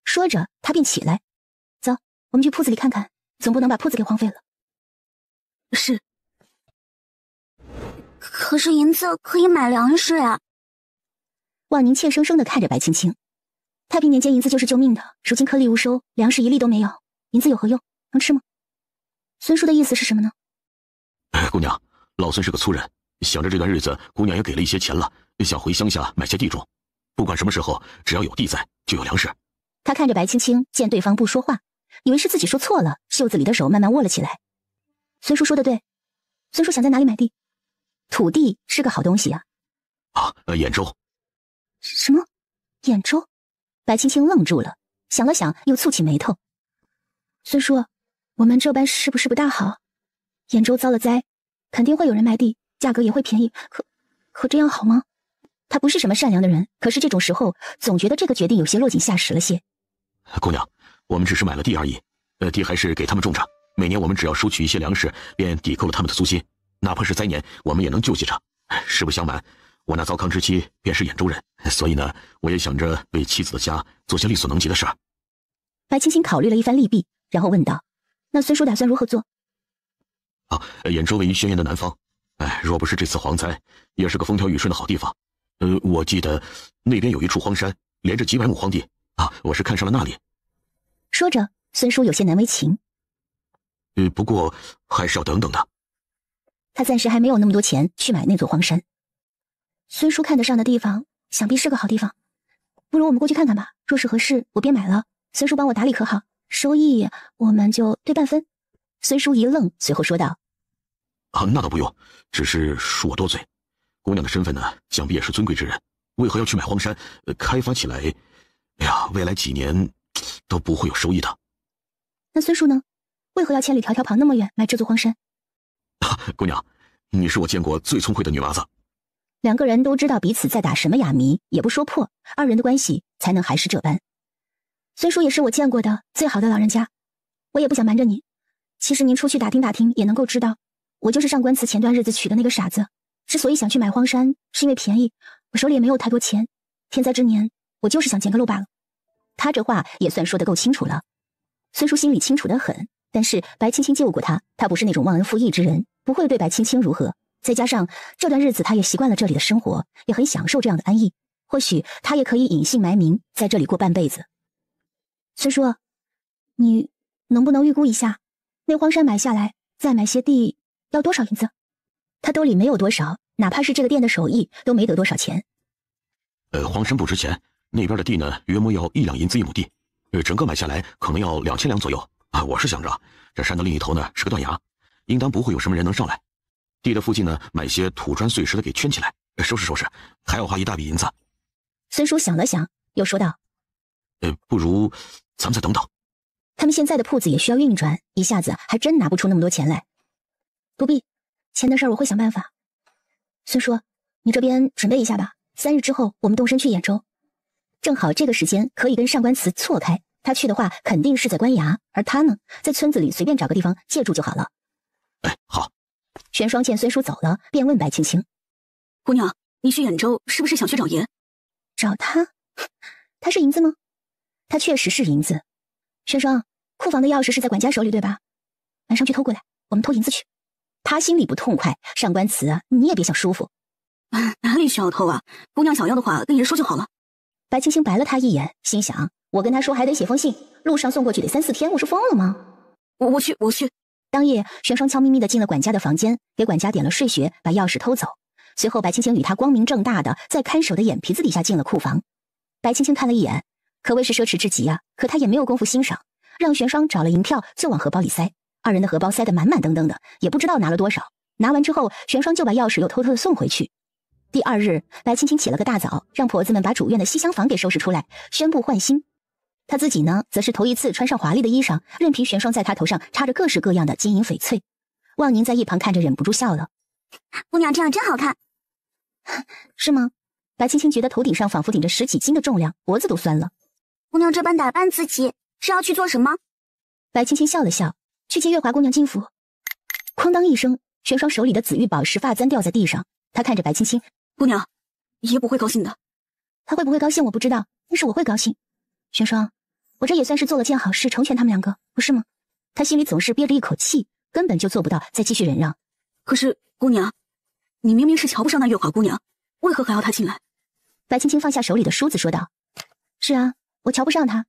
[SPEAKER 3] 说着，他便起来，走，我们去铺子里看看，总不能把铺子给荒废了。
[SPEAKER 7] 是。
[SPEAKER 6] 可是银子可以买粮食呀。
[SPEAKER 3] 望宁怯生生地看着白青青。太平年间银子就是救命的，如今颗粒无收，粮食一粒都没有，银子有何用？能吃吗？孙叔的意思是什么呢？
[SPEAKER 2] 姑娘，老孙是个粗人，想着这段日子姑娘也给了一些钱了，想回乡下买些地种，不管什么时候，只要有地在，就有粮食。
[SPEAKER 3] 他看着白青青，见对方不说话，以为是自己说错了，袖子里的手慢慢握了起来。孙叔说的对，孙叔想在哪里买地？土地是个好东西啊。
[SPEAKER 2] 兖州。
[SPEAKER 3] 什么？兖州？白青青愣住了，想了想，又蹙起眉头。孙叔，我们这般是不是不大好？兖州遭了灾，肯定会有人卖地，价格也会便宜，可这样好吗？他不是什么善良的人，可是这种时候总觉得这个决定有些落井下石了些。
[SPEAKER 2] 姑娘，我们只是买了地而已，地还是给他们种着，每年我们只要收取一些粮食，便抵扣了他们的租金，哪怕是灾年，我们也能救济着。实不相瞒，我那糟糠之妻便是兖州人，所以呢，我也想着为妻子的家做些力所能及的事儿。
[SPEAKER 3] 白青青考虑了一番利弊，然后问道：“那孙叔打算如何做？”
[SPEAKER 2] 兖州位于轩辕的南方，若不是这次蝗灾，也是个风调雨顺的好地方。我记得那边有一处荒山，连着几百亩荒地我是看上了那里。
[SPEAKER 3] 说着，孙叔有些难为情。
[SPEAKER 2] 不过还是要等等的。
[SPEAKER 3] 他暂时还没有那么多钱去买那座荒山。孙叔看得上的地方，想必是个好地方。不如我们过去看看吧。若是合适，我便买了。孙叔帮我打理可好？收益我们就对半分。孙叔一愣，随后说道：“
[SPEAKER 2] 那倒不用，只是恕我多嘴。姑娘的身份呢，想必也是尊贵之人，为何要去买荒山？开发起来，未来几年都不会有收益的。”
[SPEAKER 3] 那孙叔呢？为何要千里迢迢跑那么远买这座荒山？
[SPEAKER 2] 姑娘，你是我见过最聪慧的女娃子。
[SPEAKER 3] 两个人都知道彼此在打什么哑谜，也不说破，二人的关系才能还是这般。孙叔也是我见过的最好的老人家，我也不想瞒着你。其实您出去打听打听也能够知道，我就是上官慈前段日子娶的那个傻子。之所以想去买荒山，是因为便宜，我手里也没有太多钱。天灾之年，我就是想捡个漏罢了。他这话也算说得够清楚了。孙叔心里清楚得很，但是白青青救过他，他不是那种忘恩负义之人，不会对白青青如何。再加上这段日子他也习惯了这里的生活，也很享受这样的安逸，或许他也可以隐姓埋名在这里过半辈子。孙叔，你能不能预估一下，那荒山买下来再买些地要多少银子？他兜里没有多少，哪怕是这个店的手艺都没得多少钱。
[SPEAKER 2] 荒山不值钱，那边的地呢，约莫要1两银子1亩地，整个买下来可能要2000两左右。我是想着这山的另一头呢是个断崖，应当不会有什么人能上来。地的附近呢，买些土砖碎石的给圈起来，收拾收拾，还要花一大笔银子。
[SPEAKER 3] 孙叔想了想，又说道：“
[SPEAKER 2] 不如咱们再等等。
[SPEAKER 3] 他们现在的铺子也需要运转，一下子还真拿不出那么多钱来。不必，钱的事儿我会想办法。孙叔，你这边准备一下吧，3日之后我们动身去兖州，正好这个时间可以跟上官慈错开。他去的话，肯定是在官衙，而他呢，在村子里随便找个地方借住就好了。”
[SPEAKER 2] 好。
[SPEAKER 3] 玄霜见孙叔走了，便问白青青：“
[SPEAKER 7] 姑娘，你去兖州是不是想去找爷？”
[SPEAKER 3] 找他？他是银子吗？他确实是银子。玄霜，库房的钥匙是在管家手里对吧？晚上去偷过来，我们偷银子去。他心里不痛快，上官慈你也别想舒服。
[SPEAKER 7] 哪里需要偷啊？姑娘想要的话跟爷说就好了。
[SPEAKER 3] 白青青白了他一眼，心想：我跟他说还得写封信，路上送过去得3、4天，我是疯了吗？
[SPEAKER 7] 我去。
[SPEAKER 3] 当夜，玄霜悄咪咪地进了管家的房间，给管家点了睡穴，把钥匙偷走。随后，白青青与他光明正大的在看守的眼皮子底下进了库房。白青青看了一眼，可谓是奢侈至极啊！可他也没有功夫欣赏，让玄霜找了银票就往荷包里塞。二人的荷包塞得满满登登的，也不知道拿了多少。拿完之后，玄霜就把钥匙又偷偷的送回去。第2日，白青青起了个大早，让婆子们把主院的西厢房给收拾出来，宣布换新。他自己呢，则是头一次穿上华丽的衣裳，任凭玄霜在他头上插着各式各样的金银翡翠。望宁在一旁看着忍不住笑了：“
[SPEAKER 6] 姑娘这样真好看。”
[SPEAKER 3] 是吗？白青青觉得头顶上仿佛顶着10几斤的重量，脖子都酸了。
[SPEAKER 6] 姑娘这般打扮自己，是要去做什么？
[SPEAKER 3] 白青青笑了笑，去接月华姑娘进府。哐当一声，玄霜手里的紫玉宝石发簪掉在地上。他看着白青青，
[SPEAKER 7] 姑娘，爷不会高兴的。
[SPEAKER 3] 他会不会高兴我不知道，但是我会高兴。玄霜，我这也算是做了件好事，成全他们两个，不是吗？他心里总是憋着一口气，根本就做不到再继续忍让。
[SPEAKER 7] 可是姑娘，你明明是瞧不上那月华姑娘，为何还要她进来？
[SPEAKER 3] 白青青放下手里的梳子说道：是啊，我瞧不上她，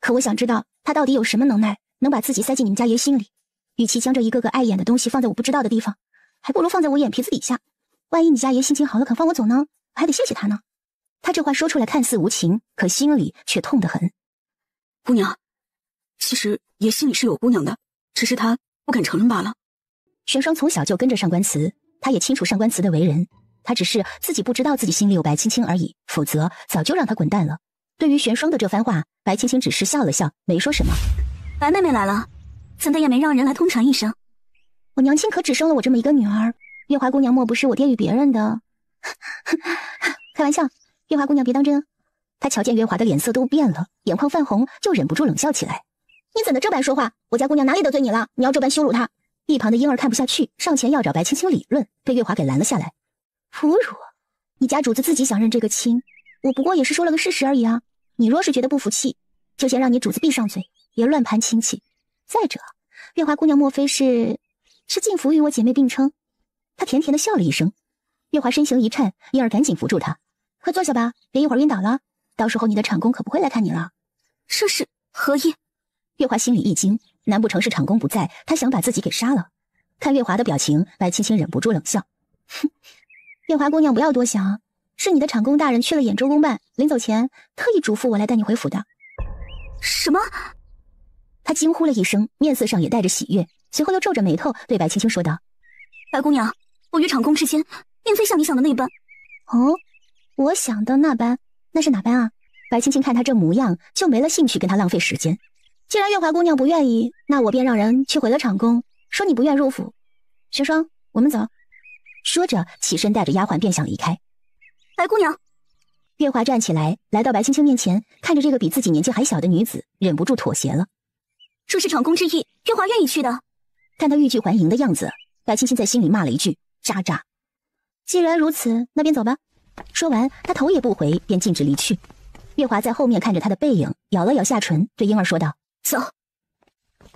[SPEAKER 3] 可我想知道她到底有什么能耐，能把自己塞进你们家爷心里。与其将这一个个碍眼的东西放在我不知道的地方，还不如放在我眼皮子底下。万一你家爷心情好了肯放我走呢，我还得谢谢他呢。他这话说出来看似无情，可心里却痛得很。
[SPEAKER 7] 姑娘，其实爷心里是有姑娘的，只是他不肯承认罢了。
[SPEAKER 3] 玄霜从小就跟着上官慈，他也清楚上官慈的为人，他只是自己不知道自己心里有白青青而已，否则早就让他滚蛋了。对于玄霜的这番话，白青青只是笑了笑，没说什么。
[SPEAKER 6] 白妹妹来了，怎的也没让人来通传一声。
[SPEAKER 3] 我娘亲可只生了我这么一个女儿，月华姑娘莫不是我爹与别人的？开玩笑，月华姑娘别当真。他瞧见月华的脸色都变了，眼眶泛红，就忍不住冷笑起来。你怎的这般说话？我家姑娘哪里得罪你了？你要这般羞辱她？一旁的婴儿看不下去，上前要找白青青理论，被月华给拦了下来。侮辱！你家主子自己想认这个亲，我不过也是说了个事实而已啊。你若是觉得不服气，就先让你主子闭上嘴，别乱攀亲戚。再者，月华姑娘莫非是进府与我姐妹并称？她甜甜的笑了一声。月华身形一颤，婴儿赶紧扶住她，快坐下吧，别一会儿晕倒了，到时候你的厂公可不会来看你了。
[SPEAKER 6] 这是何意？
[SPEAKER 3] 月华心里一惊，难不成是厂公不在，他想把自己给杀了？看月华的表情，白青青忍不住冷笑，哼，月华姑娘不要多想，是你的厂公大人去了兖州公办，临走前特意嘱咐我来带你回府的。
[SPEAKER 6] 什么？
[SPEAKER 3] 他惊呼了一声，面色上也带着喜悦，随后又皱着眉头对白青青说道：
[SPEAKER 6] 白姑娘，我与厂公之间并非像你想的那般。
[SPEAKER 3] 哦，我想的那般，那是哪般啊？白青青看他这模样，就没了兴趣跟他浪费时间。既然月华姑娘不愿意，那我便让人去回了厂公，说你不愿入府。玄霜，我们走。说着起身带着丫鬟便想离开。
[SPEAKER 6] 白姑娘，
[SPEAKER 3] 月华站起来，来到白青青面前，看着这个比自己年纪还小的女子，忍不住妥协了。
[SPEAKER 6] 这是厂公之意，月华愿意去的。
[SPEAKER 3] 看他欲拒还迎的样子，白青青在心里骂了一句渣渣。既然如此，那便走吧。说完，他头也不回，便径直离去。月华在后面看着他的背影，咬了咬下唇，对婴儿说道：
[SPEAKER 6] 走。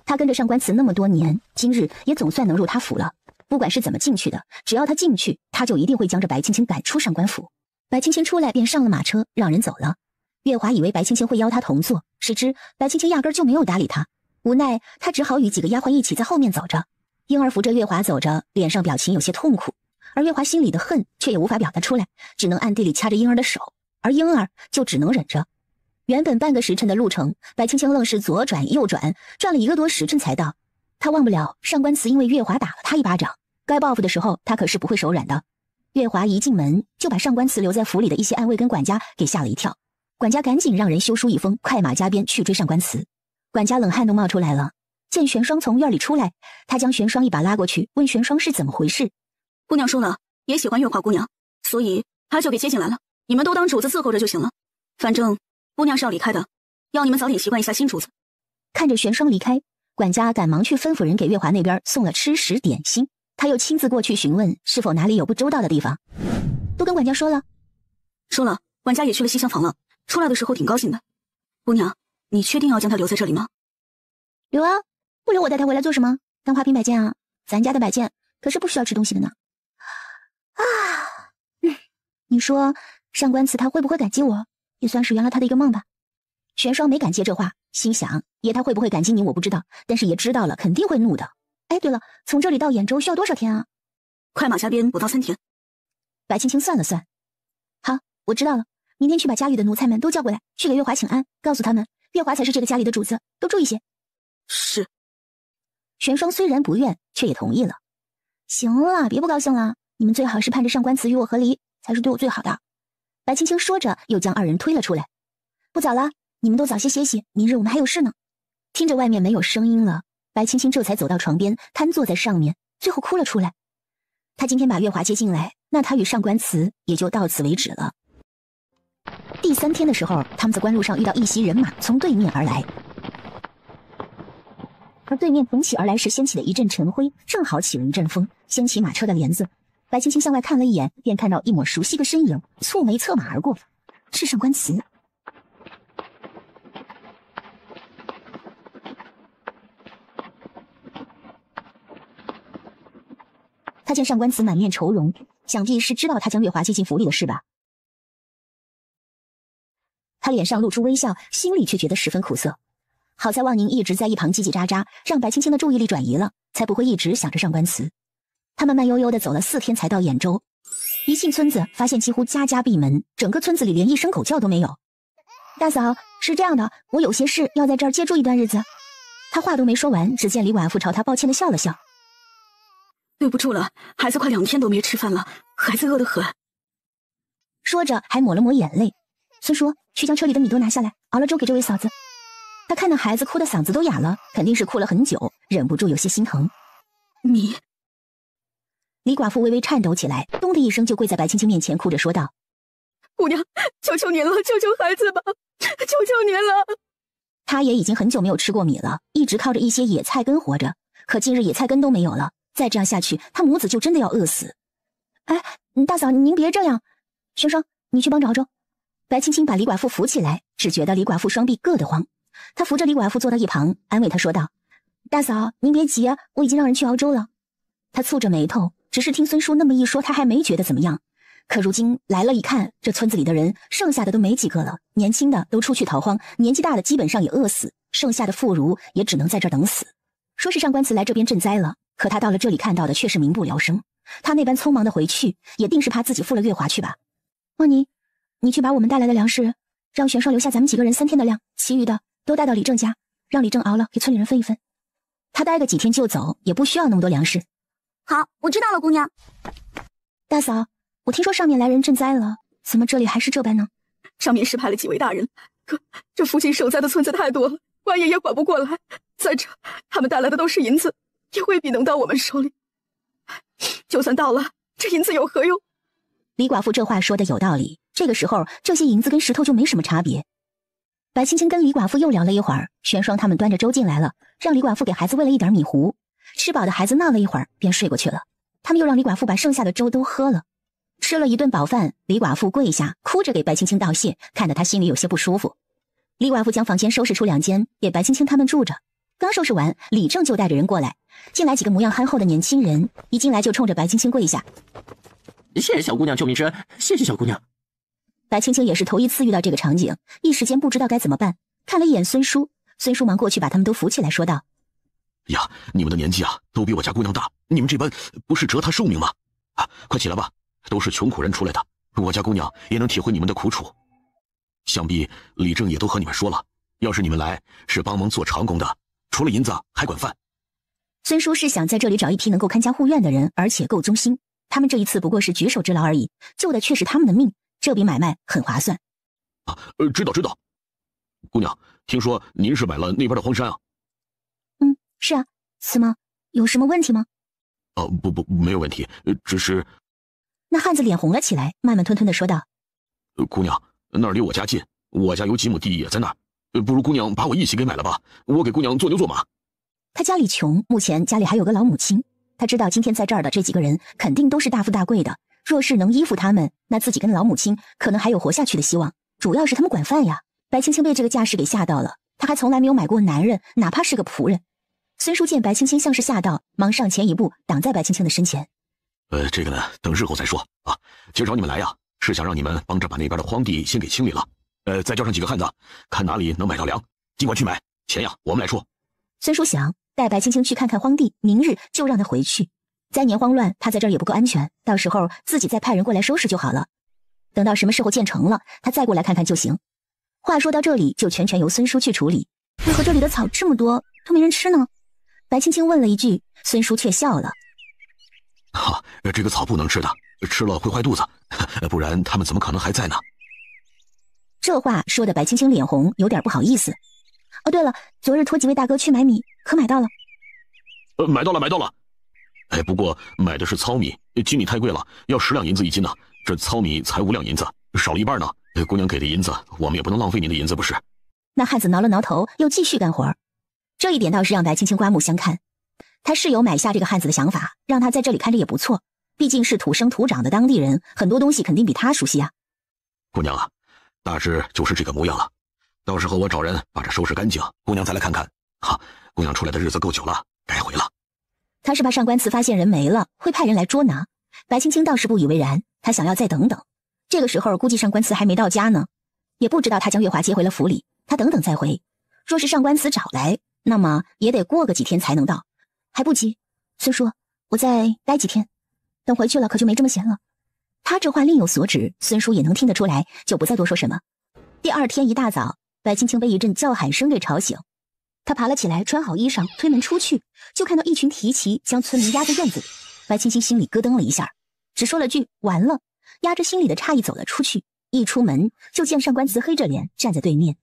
[SPEAKER 3] 他跟着上官慈那么多年，今日也总算能入他府了。不管是怎么进去的，只要他进去，他就一定会将这白青青赶出上官府。白青青出来便上了马车，让人走了。月华以为白青青会邀他同坐，谁知白青青压根就没有搭理他。无奈他只好与几个丫鬟一起在后面走着。婴儿扶着月华走着，脸上表情有些痛苦，而月华心里的恨却也无法表达出来，只能暗地里掐着婴儿的手，而婴儿就只能忍着。原本半个时辰的路程，白青青愣是左转右转，转了1个多时辰才到。他忘不了上官慈因为月华打了他一巴掌，该报复的时候他可是不会手软的。月华一进门就把上官慈留在府里的一些暗卫跟管家给吓了一跳，管家赶紧让人修书一封，快马加鞭去追上官慈。管家冷汗都冒出来了，见玄霜从院里出来，他将玄霜一把拉过去，问玄霜是怎么回事。
[SPEAKER 7] 姑娘说了，也喜欢月华姑娘，所以他就给接进来了，你们都当主子伺候着就行了。反正姑娘是要离开的，要你们早点习惯一下新主子。
[SPEAKER 3] 看着玄霜离开，管家赶忙去吩咐人给月华那边送了吃食点心，他又亲自过去询问是否哪里有不周到的地方。都跟管家说了。
[SPEAKER 7] 说了，管家也去了西厢房了，出来的时候挺高兴的。姑娘，你确定要将他留在这里吗？
[SPEAKER 3] 留啊，不留我带他回来做什么？当花瓶摆件啊？咱家的摆件可是不需要吃东西的呢。你说上官慈他会不会感激我？也算是圆了他的一个梦吧。玄霜没敢接这话，心想爷他会不会感激你我不知道，但是爷知道了肯定会怒的。哎，对了，从这里到兖州需要多少天啊？
[SPEAKER 7] 快马加鞭不到3天。
[SPEAKER 3] 白青青算了算，好，我知道了，明天去把家里的奴才们都叫过来，去给月华请安，告诉他们月华才是这个家里的主子，都注意些。
[SPEAKER 7] 是。
[SPEAKER 3] 玄霜虽然不愿，却也同意了。行了，别不高兴了，你们最好是盼着上官慈与我和离，才是对我最好的。白青青说着，又将2人推了出来。不早了，你们都早些歇息，明日我们还有事呢。听着外面没有声音了，白青青这才走到床边，瘫坐在上面，最后哭了出来。她今天把月华接进来，那她与上官慈也就到此为止了。第3天的时候，他们在官路上遇到一袭人马从对面而来，而对面腾起而来时掀起的一阵尘灰，正好起了一阵风，掀起马车的帘子。白青青向外看了一眼，便看到一抹熟悉的身影蹙眉策马而过，是上官慈。他见上官慈满面愁容，想必是知道他将月华接进府里的事吧。他脸上露出微笑，心里却觉得十分苦涩。好在望宁一直在一旁叽叽喳喳，让白青青的注意力转移了，才不会一直想着上官慈。他们慢悠悠地走了4天才到兖州。一进村子，发现几乎家家闭门，整个村子里连一声狗叫都没有。大嫂，是这样的，我有些事要在这儿借住一段日子。他话都没说完，只见李寡妇朝他抱歉地笑了笑。
[SPEAKER 7] 对不住了，孩子快2天都没吃饭了，孩子饿得很。
[SPEAKER 3] 说着还抹了抹眼泪。孙叔，去将车里的米都拿下来，熬了粥给这位嫂子。他看到孩子哭的嗓子都哑了，肯定是哭了很久，忍不住有些心疼。
[SPEAKER 7] 米。
[SPEAKER 3] 李寡妇微微颤抖起来，咚的一声就跪在白青青面前，哭着说道：
[SPEAKER 7] 姑娘，求求您了，救救孩子吧，求求您了。
[SPEAKER 3] 他也已经很久没有吃过米了，一直靠着一些野菜根活着，可今日野菜根都没有了，再这样下去，他母子就真的要饿死。哎，大嫂您别这样，轩双，你去帮着熬粥。白青青把李寡妇扶起来，只觉得李寡妇双臂硌得慌。她扶着李寡妇坐到一旁，安慰她说道：大嫂您别急啊，我已经让人去熬粥了。她蹙着眉头，只是听孙叔那么一说，她还没觉得怎么样。可如今来了一看，这村子里的人剩下的都没几个了，年轻的都出去逃荒，年纪大的基本上也饿死，剩下的妇孺也只能在这儿等死。说是上官慈来这边赈灾了，可他到了这里看到的却是民不聊生。他那般匆忙的回去，也定是怕自己负了月华去吧。望宁，你去把我们带来的粮食让玄双留下咱们几个人3天的量，其余的都带到李正家，让李正熬了给村里人分一分。他待个几天就走，也不需要那么多粮食。
[SPEAKER 6] 好，我知道了，姑娘。
[SPEAKER 3] 大嫂，我听说上面来人赈灾了，怎么这里还是这般呢？
[SPEAKER 7] 上面是派了几位大人，可这附近受灾的村子太多了，官爷也管不过来。再者，他们带来的都是银子，也未必能到我们手里。就算到了，这银子有何用？
[SPEAKER 3] 李寡妇这话说的有道理，这个时候这些银子跟石头就没什么差别。白青青跟李寡妇又聊了一会儿，玄双他们端着粥进来了，让李寡妇给孩子喂了一点米糊。吃饱的孩子闹了一会儿便睡过去了，他们又让李寡妇把剩下的粥都喝了。吃了一顿饱饭，李寡妇跪下哭着给白青青道谢，看得她心里有些不舒服。李寡妇将房间收拾出2间给白青青他们住着。刚收拾完，李正就带着人过来，进来几个模样憨厚的年轻人，一进来就冲着白青青跪下。
[SPEAKER 1] 谢谢小姑娘救命之恩，谢谢小姑娘。
[SPEAKER 3] 白青青也是头一次遇到这个场景，一时间不知道该怎么办，看了一眼孙叔，孙叔忙过去把他们都扶起来说道：
[SPEAKER 2] 呀，你们的年纪啊都比我家姑娘大，你们这般不是折她寿命吗？啊，快起来吧，都是穷苦人出来的，我家姑娘也能体会你们的苦楚。想必李正也都和你们说了，要是你们来是帮忙做长工的，除了银子还管饭。
[SPEAKER 3] 孙叔是想在这里找一批能够看家护院的人，而且够忠心。他们这一次不过是举手之劳而已，救的却是他们的命，这笔买卖很划算。
[SPEAKER 2] 啊，知道。姑娘，听说您是买了那边的荒山啊？
[SPEAKER 3] 是啊，怎么有什么问题吗？
[SPEAKER 2] 不，没有问题，只是……
[SPEAKER 3] 那汉子脸红了起来，慢慢吞吞地说道：
[SPEAKER 2] 姑娘，那儿离我家近，我家有几亩地也在那儿，不如姑娘把我一起给买了吧，我给姑娘做牛做马。
[SPEAKER 3] 他家里穷，目前家里还有个老母亲，他知道今天在这儿的这几个人肯定都是大富大贵的，若是能依附他们，那自己跟老母亲可能还有活下去的希望，主要是他们管饭呀。白青青被这个架势给吓到了，他还从来没有买过男人，哪怕是个仆人。孙叔见白青青像是吓到，忙上前一步挡在白青青的身前。
[SPEAKER 2] 这个呢，等日后再说啊。今儿找你们来呀，是想让你们帮着把那边的荒地先给清理了，再叫上几个汉子，看哪里能买到粮，尽管去买，钱呀我们来出。
[SPEAKER 3] 孙叔想带白青青去看看荒地，明日就让他回去。灾年慌乱，他在这儿也不够安全，到时候自己再派人过来收拾就好了。等到什么时候建成了，他再过来看看就行。话说到这里，就全由孙叔去处理。为何这里的草这么多都没人吃呢？白青青问了一句，孙叔却笑了。
[SPEAKER 2] 这个草不能吃的，吃了会坏肚子，不然他们怎么可能还在呢？
[SPEAKER 3] 这话说的白青青脸红，有点不好意思。对了，昨日托几位大哥去买米，可买到了？
[SPEAKER 2] 买到了。不过买的是糙米，金米太贵了，要10两银子1斤呢。这糙米才5两银子，少了一半呢，姑娘给的银子，我们也不能浪费您的银子，不是？
[SPEAKER 3] 那汉子挠了挠头，又继续干活。这一点倒是让白青青刮目相看。他是有买下这个汉子的想法，让他在这里看着也不错，毕竟是土生土长的当地人，很多东西肯定比他熟悉啊。
[SPEAKER 2] 姑娘啊，大致就是这个模样了。到时候我找人把这收拾干净，姑娘再来看看。哈，姑娘出来的日子够久了，该回了。
[SPEAKER 3] 他是怕上官祠发现人没了，会派人来捉拿。白青青倒是不以为然，他想要再等等。这个时候估计上官祠还没到家呢，也不知道他将月华接回了府里，他等等再回。若是上官祠找来，那么也得过个几天才能到，还不急。孙叔，我再待几天，等回去了可就没这么闲了。他这话另有所指，孙叔也能听得出来，就不再多说什么。第二天一大早，白青青被一阵叫喊声给吵醒，他爬了起来，穿好衣裳，推门出去，就看到一群提旗将村民压在院子里。白青青心里咯噔了一下，只说了句完了，压着心里的诧异走了出去。一出门就见上官祠黑着脸站在对面，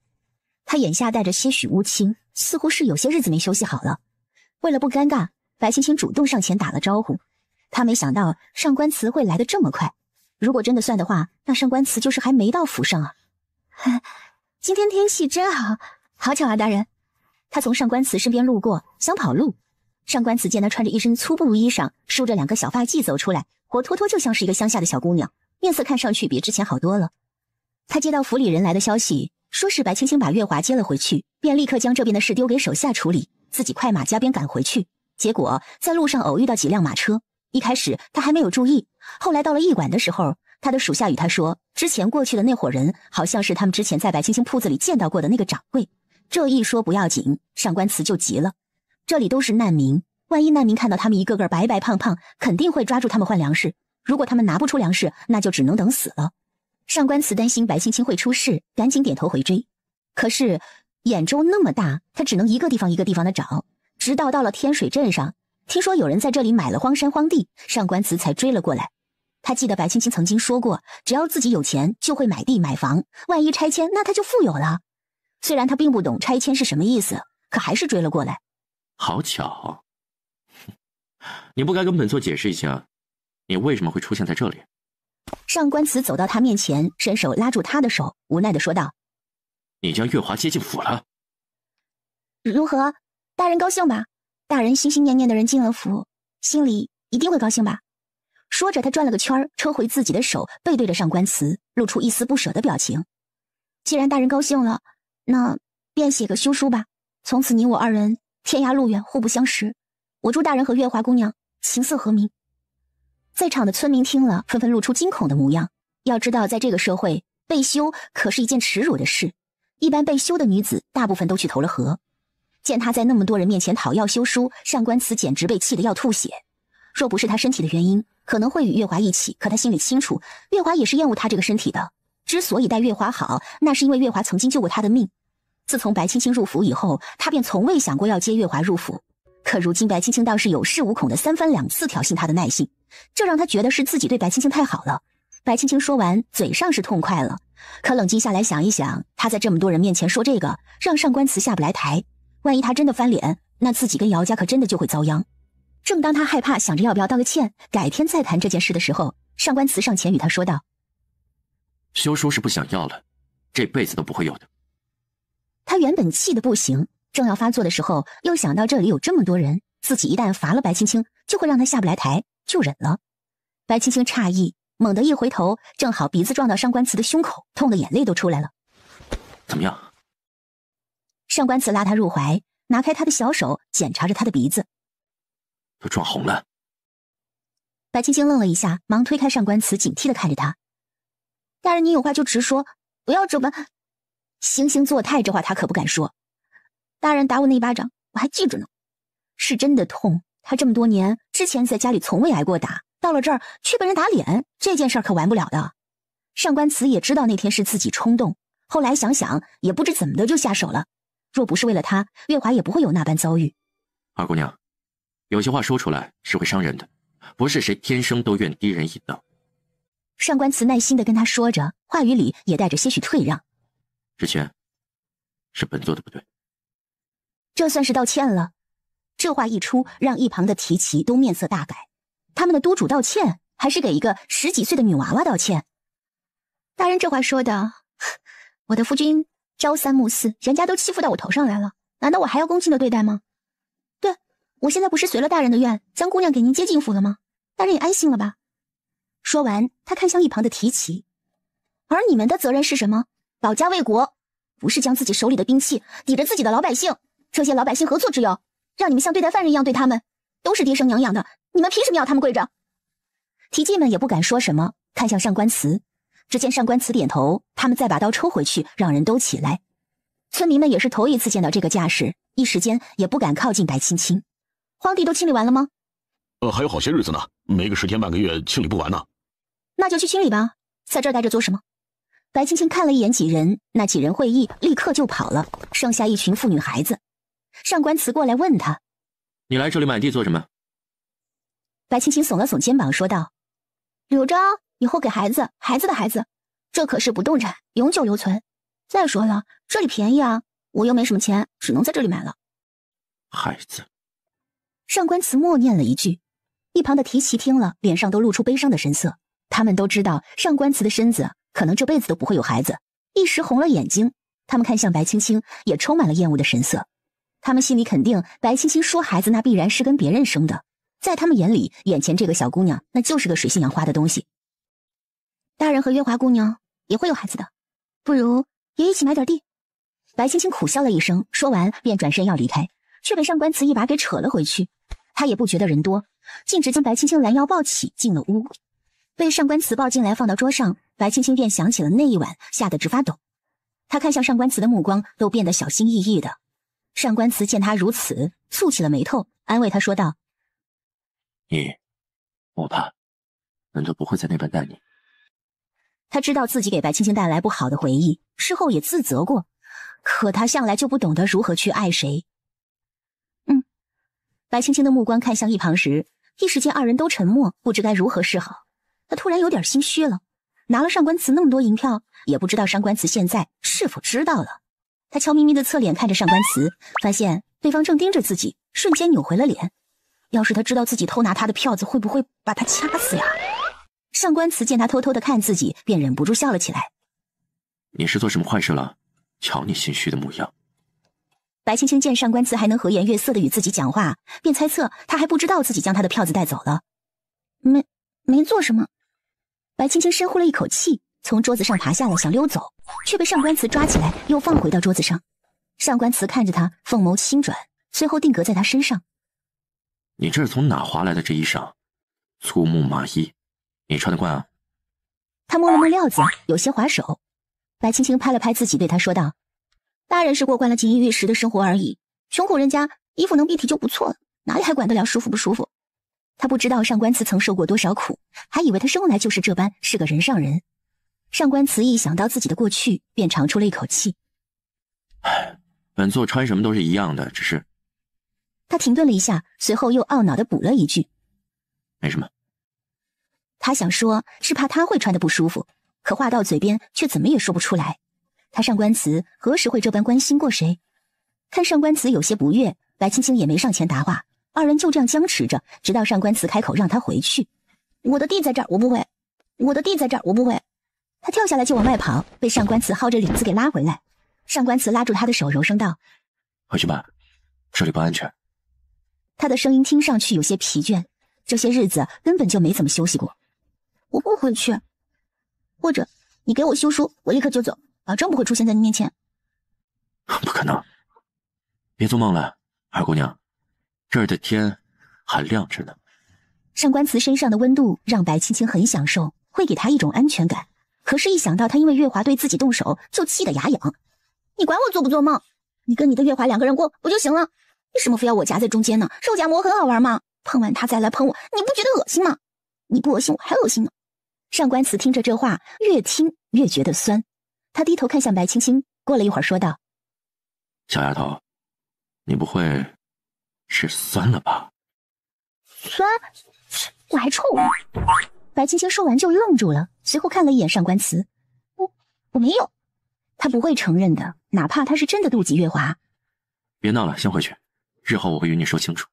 [SPEAKER 3] 他眼下带着些许乌青，似乎是有些日子没休息好了。为了不尴尬，白青青主动上前打了招呼。他没想到上官祠会来得这么快，如果真的算的话，那上官祠就是还没到府上啊。今天天气真好，好巧啊，大人。他从上官祠身边路过，想跑路。上官祠见他穿着一身粗布衣裳，梳着2个小发髻走出来，活脱脱就像是一个乡下的小姑娘，面色看上去比之前好多了。他接到府里人来的消息，说是白青青把月华接了回去，便立刻将这边的事丢给手下处理，自己快马加鞭赶回去。结果在路上偶遇到几辆马车，一开始他还没有注意，后来到了驿馆的时候，他的属下与他说，之前过去的那伙人好像是他们之前在白青青铺子里见到过的那个掌柜。这一说不要紧，上官祠就急了。这里都是难民，万一难民看到他们一个个白白胖胖，肯定会抓住他们换粮食。如果他们拿不出粮食，那就只能等死了。上官祠担心白青青会出事，赶紧点头回追。可是兖州那么大，他只能一个地方一个地方的找，直到到了天水镇上，听说有人在这里买了荒山荒地，上官祠才追了过来。他记得白青青曾经说过，只要自己有钱就会买地买房，万一拆迁那他就富有了。虽然他并不懂拆迁是什么意思，可还是追了过来。
[SPEAKER 1] 好巧，你不该跟本座解释一下，你为什么会出现在这里？
[SPEAKER 3] 上官祠走到他面前，伸手拉住他的手，无奈地说道：“
[SPEAKER 1] 你将月华接进府了。
[SPEAKER 3] 如何？大人高兴吧？大人心心念念的人进了府，心里一定会高兴吧？”说着，他转了个圈，抽回自己的手，背对着上官祠，露出一丝不舍的表情。既然大人高兴了，那便写个休书吧。从此你我2人天涯路远，互不相识。我祝大人和月华姑娘琴瑟和鸣。在场的村民听了，纷纷露出惊恐的模样。要知道，在这个社会，被休可是一件耻辱的事。一般被休的女子，大部分都去投了河。见她在那么多人面前讨要休书，上官祠简直被气得要吐血。若不是他身体的原因，可能会与月华一起，可他心里清楚，月华也是厌恶他这个身体的。之所以待月华好，那是因为月华曾经救过他的命。自从白青青入府以后，他便从未想过要接月华入府。可如今白青青倒是有恃无恐的3番2次挑衅他的耐性，这让他觉得是自己对白青青太好了。白青青说完，嘴上是痛快了，可冷静下来想一想，他在这么多人面前说这个，让上官祠下不来台。万一他真的翻脸，那自己跟姚家可真的就会遭殃。正当他害怕，想着要不要道个歉，改天再谈这件事的时候，上官祠上前与他说道：“
[SPEAKER 1] 休书是不想要了，这辈子都不会有的。”
[SPEAKER 3] 他原本气得不行，正要发作的时候，又想到这里有这么多人，自己一旦罚了白青青，就会让他下不来台，就忍了。白青青诧异，猛地一回头，正好鼻子撞到上官祠的胸口，痛得眼泪都出来了。
[SPEAKER 1] 怎么样？
[SPEAKER 3] 上官祠拉他入怀，拿开他的小手，检查着他的鼻子。
[SPEAKER 1] 都撞红了。
[SPEAKER 3] 白青青愣了一下，忙推开上官祠，警惕地看着他：“大人，你有话就直说，不要这般惺惺作态。”这话他可不敢说。大人打我那一巴掌，我还记着呢，是真的痛。他这么多年之前在家里从未挨过打，到了这儿却被人打脸，这件事可完不了的。上官祠也知道那天是自己冲动，后来想想也不知怎么的就下手了。若不是为了他，月华也不会有那般遭遇。
[SPEAKER 1] 二姑娘，有些话说出来是会伤人的，不是谁天生都愿低人一等。
[SPEAKER 3] 上官祠耐心地跟他说着，话语里也带着些许退让。
[SPEAKER 1] 之前是本座的不对，
[SPEAKER 3] 这算是道歉了。这话一出，让一旁的提旗都面色大改。他们的督主道歉，还是给一个10几岁的女娃娃道歉？大人这话说的我的夫君朝三暮四，人家都欺负到我头上来了，难道我还要恭敬的对待吗？对，我现在不是随了大人的愿，将姑娘给您接进府了吗？大人也安心了吧？说完，他看向一旁的提旗。而你们的责任是什么？保家卫国，不是将自己手里的兵器抵着自己的老百姓。这些老百姓何错之有？让你们像对待犯人一样对他们，都是爹生娘养的，你们凭什么要他们跪着？提记们也不敢说什么，看向上官慈。只见上官慈点头，他们再把刀抽回去，让人都起来。村民们也是头一次见到这个架势，一时间也不敢靠近白青青。荒地都清理完了吗？
[SPEAKER 2] 还有好些日子呢，没个10天半个月清理不完呢。
[SPEAKER 3] 那就去清理吧，在这儿待着做什么？白青青看了一眼几人，那几人会意，立刻就跑了，剩下一群妇女孩子。上官慈过来问他：“
[SPEAKER 1] 你来这里买地做什么？”
[SPEAKER 3] 白青青耸了耸肩膀，说道：“留着，以后给孩子，孩子的孩子，这可是不动产，永久留存。再说了，这里便宜啊，我又没什么钱，只能在这里买了。”
[SPEAKER 1] 孩子。
[SPEAKER 3] 上官慈默念了一句，一旁的提旗听了，脸上都露出悲伤的神色。他们都知道上官慈的身子可能这辈子都不会有孩子，一时红了眼睛。他们看向白青青，也充满了厌恶的神色。他们心里肯定，白青青说孩子那必然是跟别人生的，在他们眼里，眼前这个小姑娘那就是个水性杨花的东西。大人和月华姑娘也会有孩子的，不如也一起买点地。白青青苦笑了一声，说完便转身要离开，却被上官慈一把给扯了回去。他也不觉得人多，径直将白青青拦腰抱起进了屋。被上官慈抱进来放到桌上，白青青便想起了那一晚，吓得直发抖。他看向上官慈的目光都变得小心翼翼的。上官慈见他如此，蹙起了眉头，安慰他说道：“
[SPEAKER 1] 我怕人都不会在那边带你。”
[SPEAKER 3] 他知道自己给白青青带来不好的回忆，事后也自责过，可他向来就不懂得如何去爱谁。白青青的目光看向一旁时，一时间二人都沉默，不知该如何是好。他突然有点心虚了，拿了上官慈那么多银票，也不知道上官慈现在是否知道了。他悄咪咪的侧脸看着上官慈，发现对方正盯着自己，瞬间扭回了脸。要是他知道自己偷拿他的票子，会不会把他掐死呀？上官慈见他偷偷的看自己，便忍不住笑了起来。
[SPEAKER 1] 你是做什么坏事了？瞧你心虚的模样。
[SPEAKER 3] 白青青见上官慈还能和颜悦色的与自己讲话，便猜测他还不知道自己将他的票子带走了。没做什么。白青青深呼了一口气，从桌子上爬下来想溜走，却被上官慈抓起来，又放回到桌子上。上官慈看着他，凤眸轻转，随后定格在他身上。
[SPEAKER 1] 你这是从哪划来的这衣裳？粗木麻衣，你穿得惯啊？
[SPEAKER 3] 他摸了摸料子，有些滑手。白青青拍了拍自己，对他说道：“大人是过惯了锦衣玉食的生活而已，穷苦人家衣服能蔽体就不错了，哪里还管得了舒服不舒服？”他不知道上官慈曾受过多少苦，还以为他生来就是这般是个人上人。上官慈一想到自己的过去，便长出了一口气。
[SPEAKER 1] 本座穿什么都是一样的，只是……
[SPEAKER 3] 他停顿了一下，随后又懊恼地补了一句：“
[SPEAKER 1] 没什么。”
[SPEAKER 3] 他想说是怕他会穿得不舒服，可话到嘴边却怎么也说不出来。他上官慈何时会这般关心过谁？看上官慈有些不悦，白青青也没上前答话，二人就这样僵持着，直到上官慈开口让他回去。我的地在这儿，我不回。我的地在这儿，我不回。他跳下来就往外跑，被上官慈薅着领子给拉回来。上官慈拉住他的手，柔声道：“
[SPEAKER 1] 回去吧，这里不安全。”
[SPEAKER 3] 他的声音听上去有些疲倦，这些日子根本就没怎么休息过。我不回去，或者你给我休书，我立刻就走，保证不会出现在你面前。
[SPEAKER 1] 不可能，别做梦了，二姑娘，这儿的天还亮着呢。
[SPEAKER 3] 上官慈身上的温度让白青青很享受，会给她一种安全感。可是，一想到她因为月华对自己动手，就气得牙痒。你管我做不做梦？你跟你的月华2个人过不就行了？为什么非要我夹在中间呢？肉夹馍很好玩吗？碰完他再来碰我，你不觉得恶心吗？你不恶心我还恶心呢。上官慈听着这话，越听越觉得酸。他低头看向白青青，过了一会儿说道：“
[SPEAKER 1] 小丫头，你不会是酸了吧？”
[SPEAKER 3] 酸？我还臭呢。白青青说完就愣住了，随后看了一眼上官慈：“我没有。”他不会承认的，哪怕他是真的妒忌月华。
[SPEAKER 1] 别闹了，先回去，日后我会与你说清楚。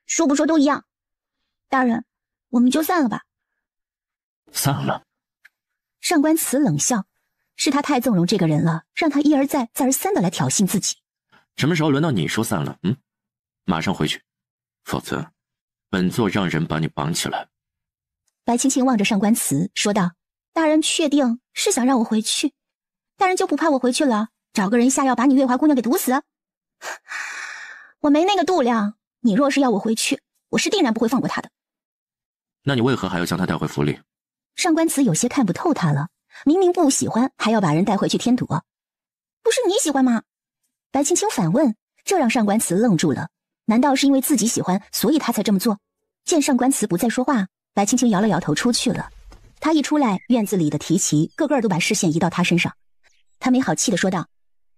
[SPEAKER 3] 说不说都一样。大人，我们就散了吧。
[SPEAKER 1] 散了。
[SPEAKER 3] 上官慈冷笑，是他太纵容这个人了，让他一而再再而三的来挑衅自己。
[SPEAKER 1] 什么时候轮到你说散了？马上回去，否则本座让人把你绑起来。
[SPEAKER 3] 白青青望着上官慈说道：“大人确定是想让我回去？大人就不怕我回去了，找个人下药把你月华姑娘给毒死？我没那个度量，你若是要我回去，我是定然不会放过他的。”
[SPEAKER 1] 那你为何还要将他带回府里？
[SPEAKER 3] 上官慈有些看不透他了，明明不喜欢，还要把人带回去添堵。不是你喜欢吗？白青青反问，这让上官慈愣住了。难道是因为自己喜欢，所以他才这么做？见上官慈不再说话，白青青摇了摇头出去了。他一出来，院子里的提旗个个都把视线移到他身上。他没好气地说道：“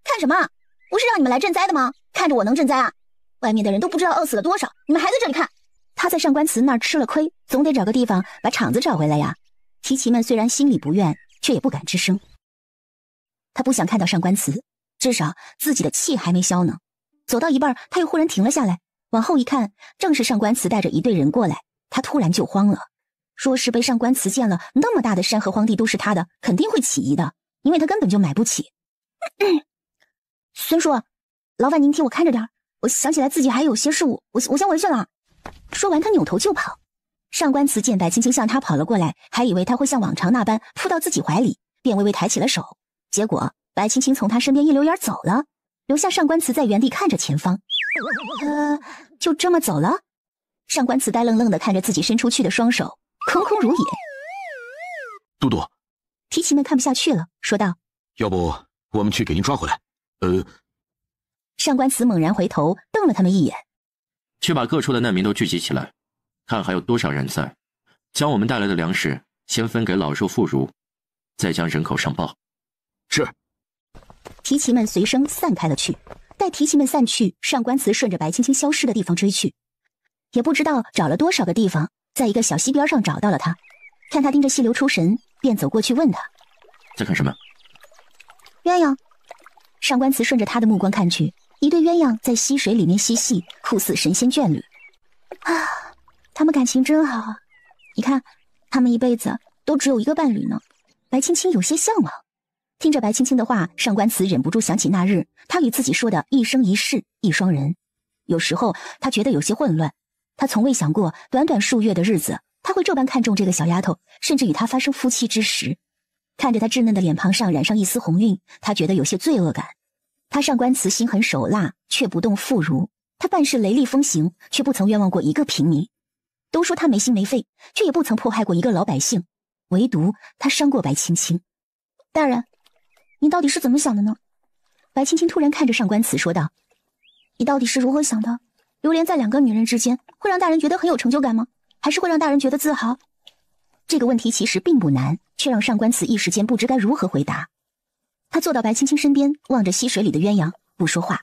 [SPEAKER 3] 看什么？不是让你们来赈灾的吗？看着我能赈灾啊？外面的人都不知道饿死了多少，你们还在这里看。”他在上官慈那儿吃了亏，总得找个地方把场子找回来呀。提旗们虽然心里不愿，却也不敢吱声。他不想看到上官慈，至少自己的气还没消呢。走到一半，他又忽然停了下来，往后一看，正是上官慈带着一队人过来。他突然就慌了，说是被上官慈见了那么大的山河荒地都是他的，肯定会起疑的，因为他根本就买不起。孙叔，劳烦您替我看着点，我想起来自己还有些事务，我先回去了。说完，他扭头就跑。上官慈见白青青向他跑了过来，还以为他会像往常那般扑到自己怀里，便微微抬起了手。结果白青青从他身边一溜烟走了，留下上官慈在原地看着前方。就这么走了？上官慈呆愣愣地看着自己伸出去的双手，空空如也。
[SPEAKER 2] 都督，
[SPEAKER 3] 提旗们看不下去了，说道：“
[SPEAKER 2] 要不我们去给您抓回来？”
[SPEAKER 3] 上官慈猛然回头瞪了他们一眼。
[SPEAKER 1] 去把各处的难民都聚集起来，看还有多少人在，将我们带来的粮食先分给老弱妇孺，再将人口上报。
[SPEAKER 2] 是。
[SPEAKER 3] 提旗们随声散开了去。待提旗们散去，上官慈顺着白青青消失的地方追去，也不知道找了多少个地方，在一个小溪边上找到了他。看他盯着溪流出神，便走过去问他：“
[SPEAKER 1] 在看什么？”
[SPEAKER 3] 鸳鸯。上官慈顺着他的目光看去，一对鸳鸯在溪水里面嬉戏，酷似神仙眷侣。他们感情真好啊！你看，他们一辈子都只有一个伴侣呢。白青青有些向往。听着白青青的话，上官慈忍不住想起那日他与自己说的一生一世一双人。有时候他觉得有些混乱，他从未想过短短数月的日子，他会这般看重这个小丫头，甚至与她发生夫妻之实。看着她稚嫩的脸庞上染上一丝红晕，他觉得有些罪恶感。他上官慈心狠手辣，却不动妇孺。他办事雷厉风行，却不曾冤枉过一个平民。都说他没心没肺，却也不曾迫害过一个老百姓，唯独他伤过白青青。大人，你到底是怎么想的呢？白青青突然看着上官慈说道：“你到底是如何想的？流连在两个女人之间，会让大人觉得很有成就感吗？还是会让大人觉得自豪？”这个问题其实并不难，却让上官慈一时间不知该如何回答。他坐到白青青身边，望着溪水里的鸳鸯，不说话。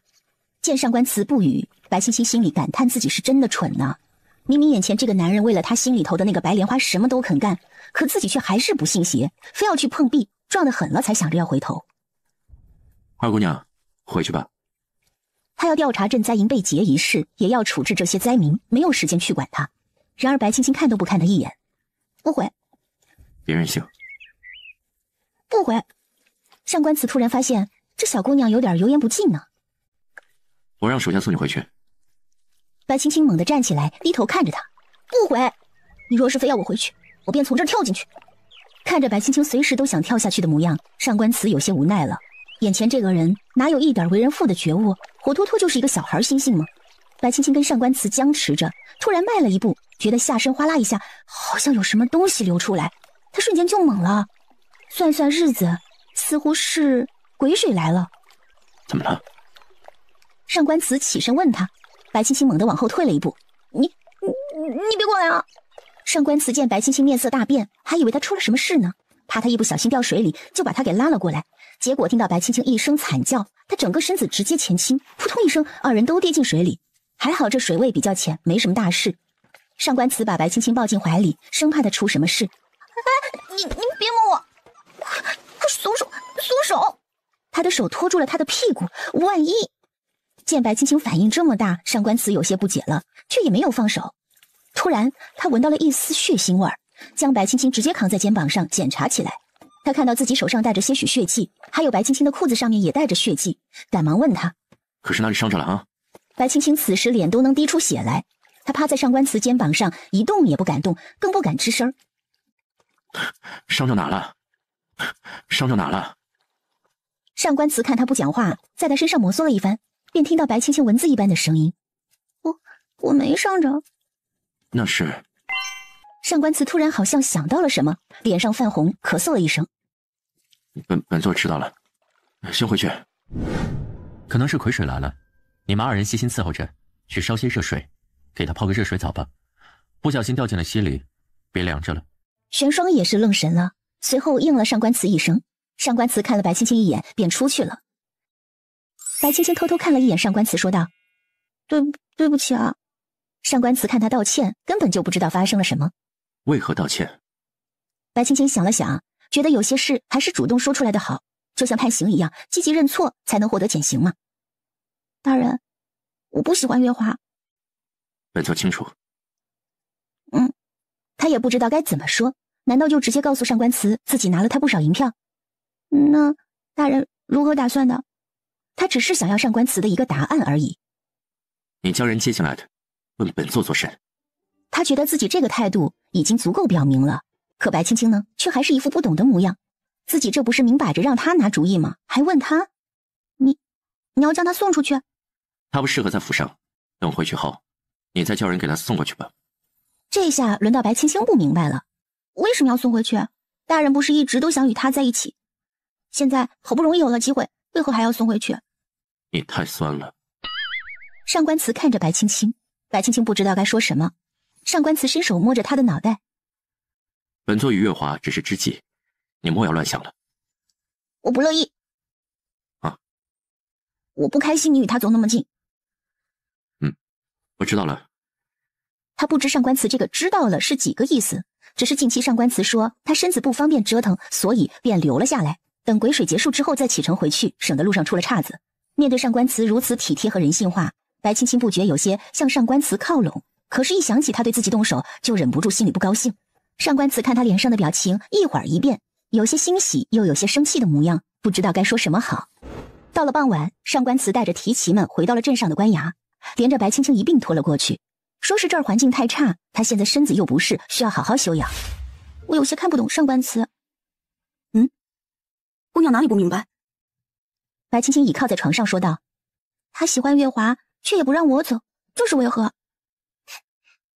[SPEAKER 3] 见上官慈不语，白青青心里感叹自己是真的蠢呢。明明眼前这个男人为了他心里头的那个白莲花什么都肯干，可自己却还是不信邪，非要去碰壁，撞得狠了才想着要回头。
[SPEAKER 1] 二姑娘，回去吧。
[SPEAKER 3] 他要调查赈灾营被劫一事，也要处置这些灾民，没有时间去管他。然而白青青看都不看他一眼。不回。
[SPEAKER 1] 别任性。
[SPEAKER 3] 不回。上官慈突然发现这小姑娘有点油盐不进呢。
[SPEAKER 1] 我让手下送你回去。
[SPEAKER 3] 白青青猛地站起来，低头看着他。不回。你若是非要我回去，我便从这儿跳进去。看着白青青随时都想跳下去的模样，上官慈有些无奈了。眼前这个人哪有一点为人父的觉悟，活脱脱就是一个小孩心性吗？白青青跟上官慈僵持着，突然迈了一步，觉得下身哗啦一下，好像有什么东西流出来，他瞬间就懵了。算算日子，似乎是癸水来了。
[SPEAKER 1] 怎么了？
[SPEAKER 3] 上官慈起身问他。白青青猛地往后退了一步。你别过来啊！上官慈见白青青面色大变，还以为她出了什么事呢，怕她一不小心掉水里，就把她给拉了过来。结果听到白青青一声惨叫，她整个身子直接前倾，扑通一声，二人都跌进水里。还好这水位比较浅，没什么大事。上官慈把白青青抱进怀里，生怕她出什么事。你别摸我！快松手！他的手拖住了他的屁股，万一……见白青青反应这么大，上官慈有些不解了，却也没有放手。突然他闻到了一丝血腥味儿，将白青青直接扛在肩膀上检查起来。他看到自己手上带着些许血迹，还有白青青的裤子上面也带着血迹，赶忙问他：“
[SPEAKER 1] 可是哪里伤着了啊？”
[SPEAKER 3] 白青青此时脸都能滴出血来，他趴在上官慈肩膀上，一动也不敢动，更不敢吱声。
[SPEAKER 1] 伤着哪了？伤着哪了？
[SPEAKER 3] 上官慈看他不讲话，在他身上摩挲了一番，便听到白青青蚊子一般的声音：“我没伤着。”
[SPEAKER 1] 那是……
[SPEAKER 3] 上官慈突然好像想到了什么，脸上泛红，咳嗽了一声。
[SPEAKER 1] 本座知道了，先回去。可能是癸水来了，你们二人细心伺候着，去烧些热水，给他泡个热水澡吧。不小心掉进了溪里，别凉着了。
[SPEAKER 3] 玄霜也是愣神了，随后应了上官慈一声。上官慈看了白青青一眼，便出去了。白青青偷偷看了一眼上官慈，说道：“对不起啊。”上官慈看他道歉，根本就不知道发生了什么。
[SPEAKER 1] 为何道歉？
[SPEAKER 3] 白青青想了想，觉得有些事还是主动说出来的好，就像判刑一样，积极认错才能获得减刑嘛。大人，我不喜欢月华。
[SPEAKER 1] 本座清楚。
[SPEAKER 3] 他也不知道该怎么说，难道就直接告诉上官慈自己拿了他不少银票？那大人如何打算的？他只是想要上官慈的一个答案而已。
[SPEAKER 1] 你将人接进来的，问本座做甚？
[SPEAKER 3] 他觉得自己这个态度已经足够表明了，可白青青呢，却还是一副不懂的模样。自己这不是明摆着让他拿主意吗？还问他，你要将他送出去？
[SPEAKER 1] 他不适合在府上，等回去后，你再叫人给他送过去吧。
[SPEAKER 3] 这下轮到白青青不明白了，为什么要送回去？大人不是一直都想与他在一起，现在好不容易有了机会，为何还要送回去？
[SPEAKER 1] 你太酸了。
[SPEAKER 3] 上官慈看着白青青，白青青不知道该说什么。上官慈伸手摸着他的脑袋，
[SPEAKER 1] 本座与月华只是知己，你莫要乱想了。
[SPEAKER 3] 我不乐意。
[SPEAKER 1] 啊？
[SPEAKER 3] 我不开心你与他走那么近。
[SPEAKER 1] 我知道了。
[SPEAKER 3] 他不知上官慈这个知道了是几个意思，只是近期上官慈说他身子不方便折腾，所以便留了下来，等癸水结束之后再启程回去，省得路上出了岔子。面对上官慈如此体贴和人性化，白青青不觉有些向上官慈靠拢，可是一想起他对自己动手，就忍不住心里不高兴。上官慈看他脸上的表情一会儿一变，有些欣喜又有些生气的模样，不知道该说什么好。到了傍晚，上官慈带着提旗们回到了镇上的官衙，连着白青青一并拖了过去。说是这儿环境太差，他现在身子又不适，需要好好休养。我有些看不懂上官慈。
[SPEAKER 7] 姑娘哪里不明白？
[SPEAKER 3] 白青青倚靠在床上说道：“他喜欢月华，却也不让我走，这是为何？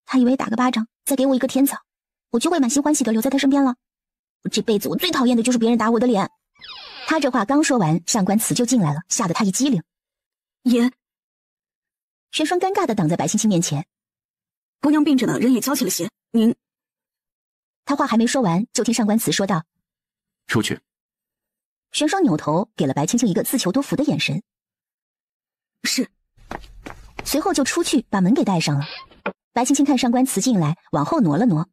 [SPEAKER 3] 他以为打个巴掌，再给我一个甜枣，我就会满心欢喜的留在他身边了。我这辈子我最讨厌的就是别人打我的脸。”他这话刚说完，上官慈就进来了，吓得他一激灵。
[SPEAKER 7] 爷，
[SPEAKER 3] 玄霜尴尬的挡在白青青面前。
[SPEAKER 7] 姑娘病着呢，人也交起了些，您……
[SPEAKER 3] 他话还没说完，就听上官慈说道：“
[SPEAKER 1] 出去。”
[SPEAKER 3] 玄霜扭头给了白青青一个自求多福的眼神。
[SPEAKER 7] 是。
[SPEAKER 3] 随后就出去把门给带上了。白青青看上官慈进来，往后挪了挪。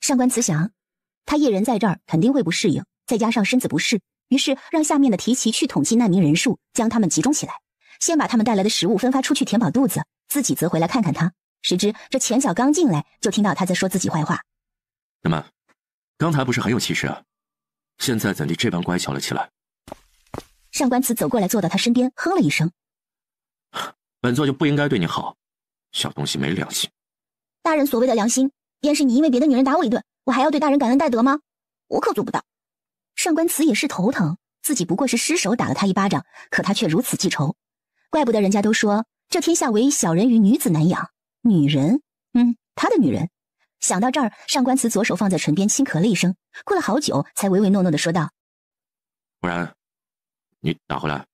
[SPEAKER 3] 上官慈想，他一人在这儿肯定会不适应，再加上身子不适，于是让下面的提旗去统计难民人数，将他们集中起来，先把他们带来的食物分发出去填饱肚子，自己则回来看看他。谁知这前脚刚进来，就听到他在说自己坏话。
[SPEAKER 1] 怎么，刚才不是很有气势啊？现在怎地这般乖巧了起来？
[SPEAKER 3] 上官慈走过来，坐到他身边，哼了一声：“
[SPEAKER 1] 本座就不应该对你好，小东西没良心。”
[SPEAKER 3] 大人所谓的良心，便是你因为别的女人打我一顿，我还要对大人感恩戴德吗？我可做不到。上官慈也是头疼，自己不过是失手打了他一巴掌，可他却如此记仇，怪不得人家都说这天下唯小人与女子难养。女人，他的女人。想到这儿，上官慈左手放在唇边，轻咳了一声，过了好久，才唯唯诺诺地说道：“
[SPEAKER 1] 不然，你打回来。”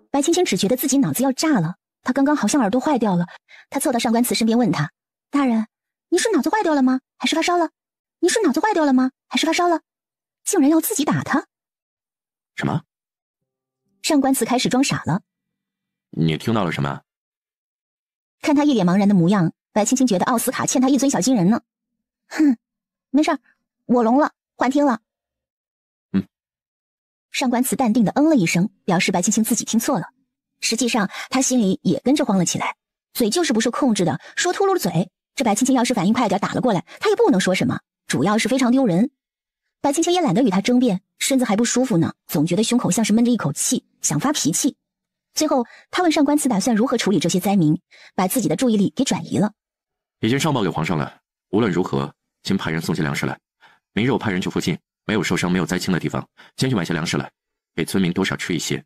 [SPEAKER 3] 白青青只觉得自己脑子要炸了，她刚刚好像耳朵坏掉了。她凑到上官慈身边问他：“大人，你是脑子坏掉了吗？还是发烧了？你是脑子坏掉了吗？还是发烧了？”竟然要自己打他！
[SPEAKER 1] 什么？
[SPEAKER 3] 上官慈开始装傻了。
[SPEAKER 1] 你听到了什么？
[SPEAKER 3] 看他一脸茫然的模样，白青青觉得奥斯卡欠他一尊小金人呢。没事儿，我聋了，幻听了。上官慈淡定的了一声，表示白青青自己听错了。实际上他心里也跟着慌了起来，嘴就是不受控制的说秃噜嘴。这白青青要是反应快点打了过来，他也不能说什么，主要是非常丢人。白青青也懒得与他争辩，身子还不舒服呢，总觉得胸口像是闷着一口气，想发脾气。最后，他问上官慈打算如何处理这些灾民，把自己的注意力给转移了。
[SPEAKER 1] 已经上报给皇上了，无论如何，请派人送些粮食来。明日我派人去附近没有受伤、没有灾情的地方，先去买些粮食来，给村民多少吃一些，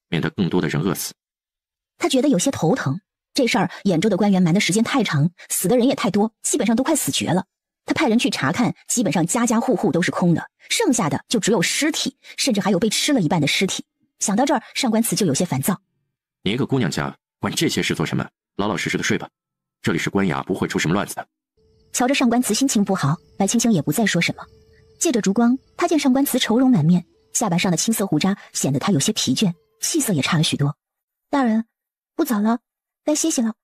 [SPEAKER 1] 免得更多的人饿死。
[SPEAKER 3] 他觉得有些头疼，这事儿兖州的官员瞒的时间太长，死的人也太多，基本上都快死绝了。他派人去查看，基本上家家户户都是空的，剩下的就只有尸体，甚至还有被吃了一半的尸体。想到这儿，上官慈就有些烦躁。
[SPEAKER 1] 你一个姑娘家，管这些事做什么？老老实实的睡吧，这里是官衙，不会出什么乱子的。
[SPEAKER 3] 瞧着上官慈心情不好，白青青也不再说什么。借着烛光，他见上官慈愁容满面，下巴上的青色胡渣显得他有些疲倦，气色也差了许多。大人，不早了，该歇息了。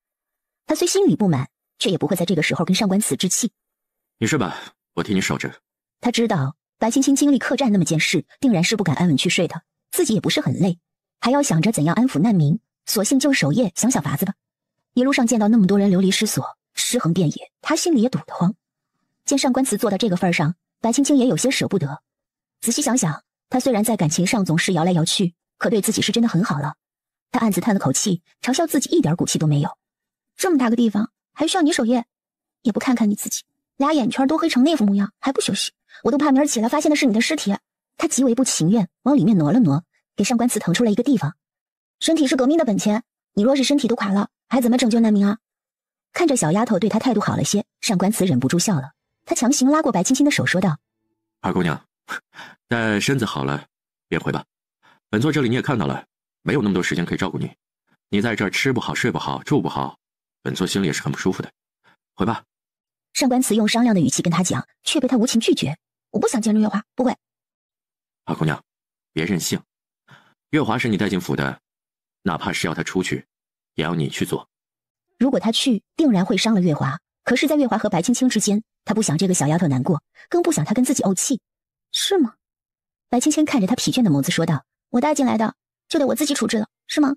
[SPEAKER 3] 他虽心里不满，却也不会在这个时候跟上官慈置气。
[SPEAKER 1] 你睡吧，我替你守着。
[SPEAKER 3] 他知道白青青经历客栈那么件事，定然是不敢安稳去睡的，自己也不是很累，还要想着怎样安抚难民，索性就守夜想想法子吧。一路上见到那么多人流离失所，尸横遍野，他心里也堵得慌。见上官慈做到这个份上，白青青也有些舍不得。仔细想想，他虽然在感情上总是摇来摇去，可对自己是真的很好了。他暗自叹了口气，嘲笑自己一点骨气都没有。这么大个地方，还需要你守夜？也不看看你自己，俩眼圈都黑成那副模样，还不休息，我都怕明儿起来发现的是你的尸体。他极为不情愿，往里面挪了挪，给上官慈腾出了一个地方。身体是革命的本钱，你若是身体都垮了，还怎么拯救难民啊？看着小丫头对他态度好了些，上官慈忍不住笑了。他强行拉过白青青的手，说道：
[SPEAKER 1] 二姑娘，待身子好了便回吧。本座这里你也看到了，没有那么多时间可以照顾你。你在这儿吃不好睡不好住不好，本座心里也是很不舒服的。回吧。
[SPEAKER 3] 上官慈用商量的语气跟他讲，却被他无情拒绝。我不想见着月华，不会。
[SPEAKER 1] 二姑娘，别任性。月华是你带进府的，哪怕是要他出去，也要你去做。
[SPEAKER 3] 如果他去，定然会伤了月华。可是在月华和白青青之间，他不想这个小丫头难过，更不想她跟自己怄气。是吗？白青青看着他疲倦的眸子说道：我带进来的，就得我自己处置了，是吗？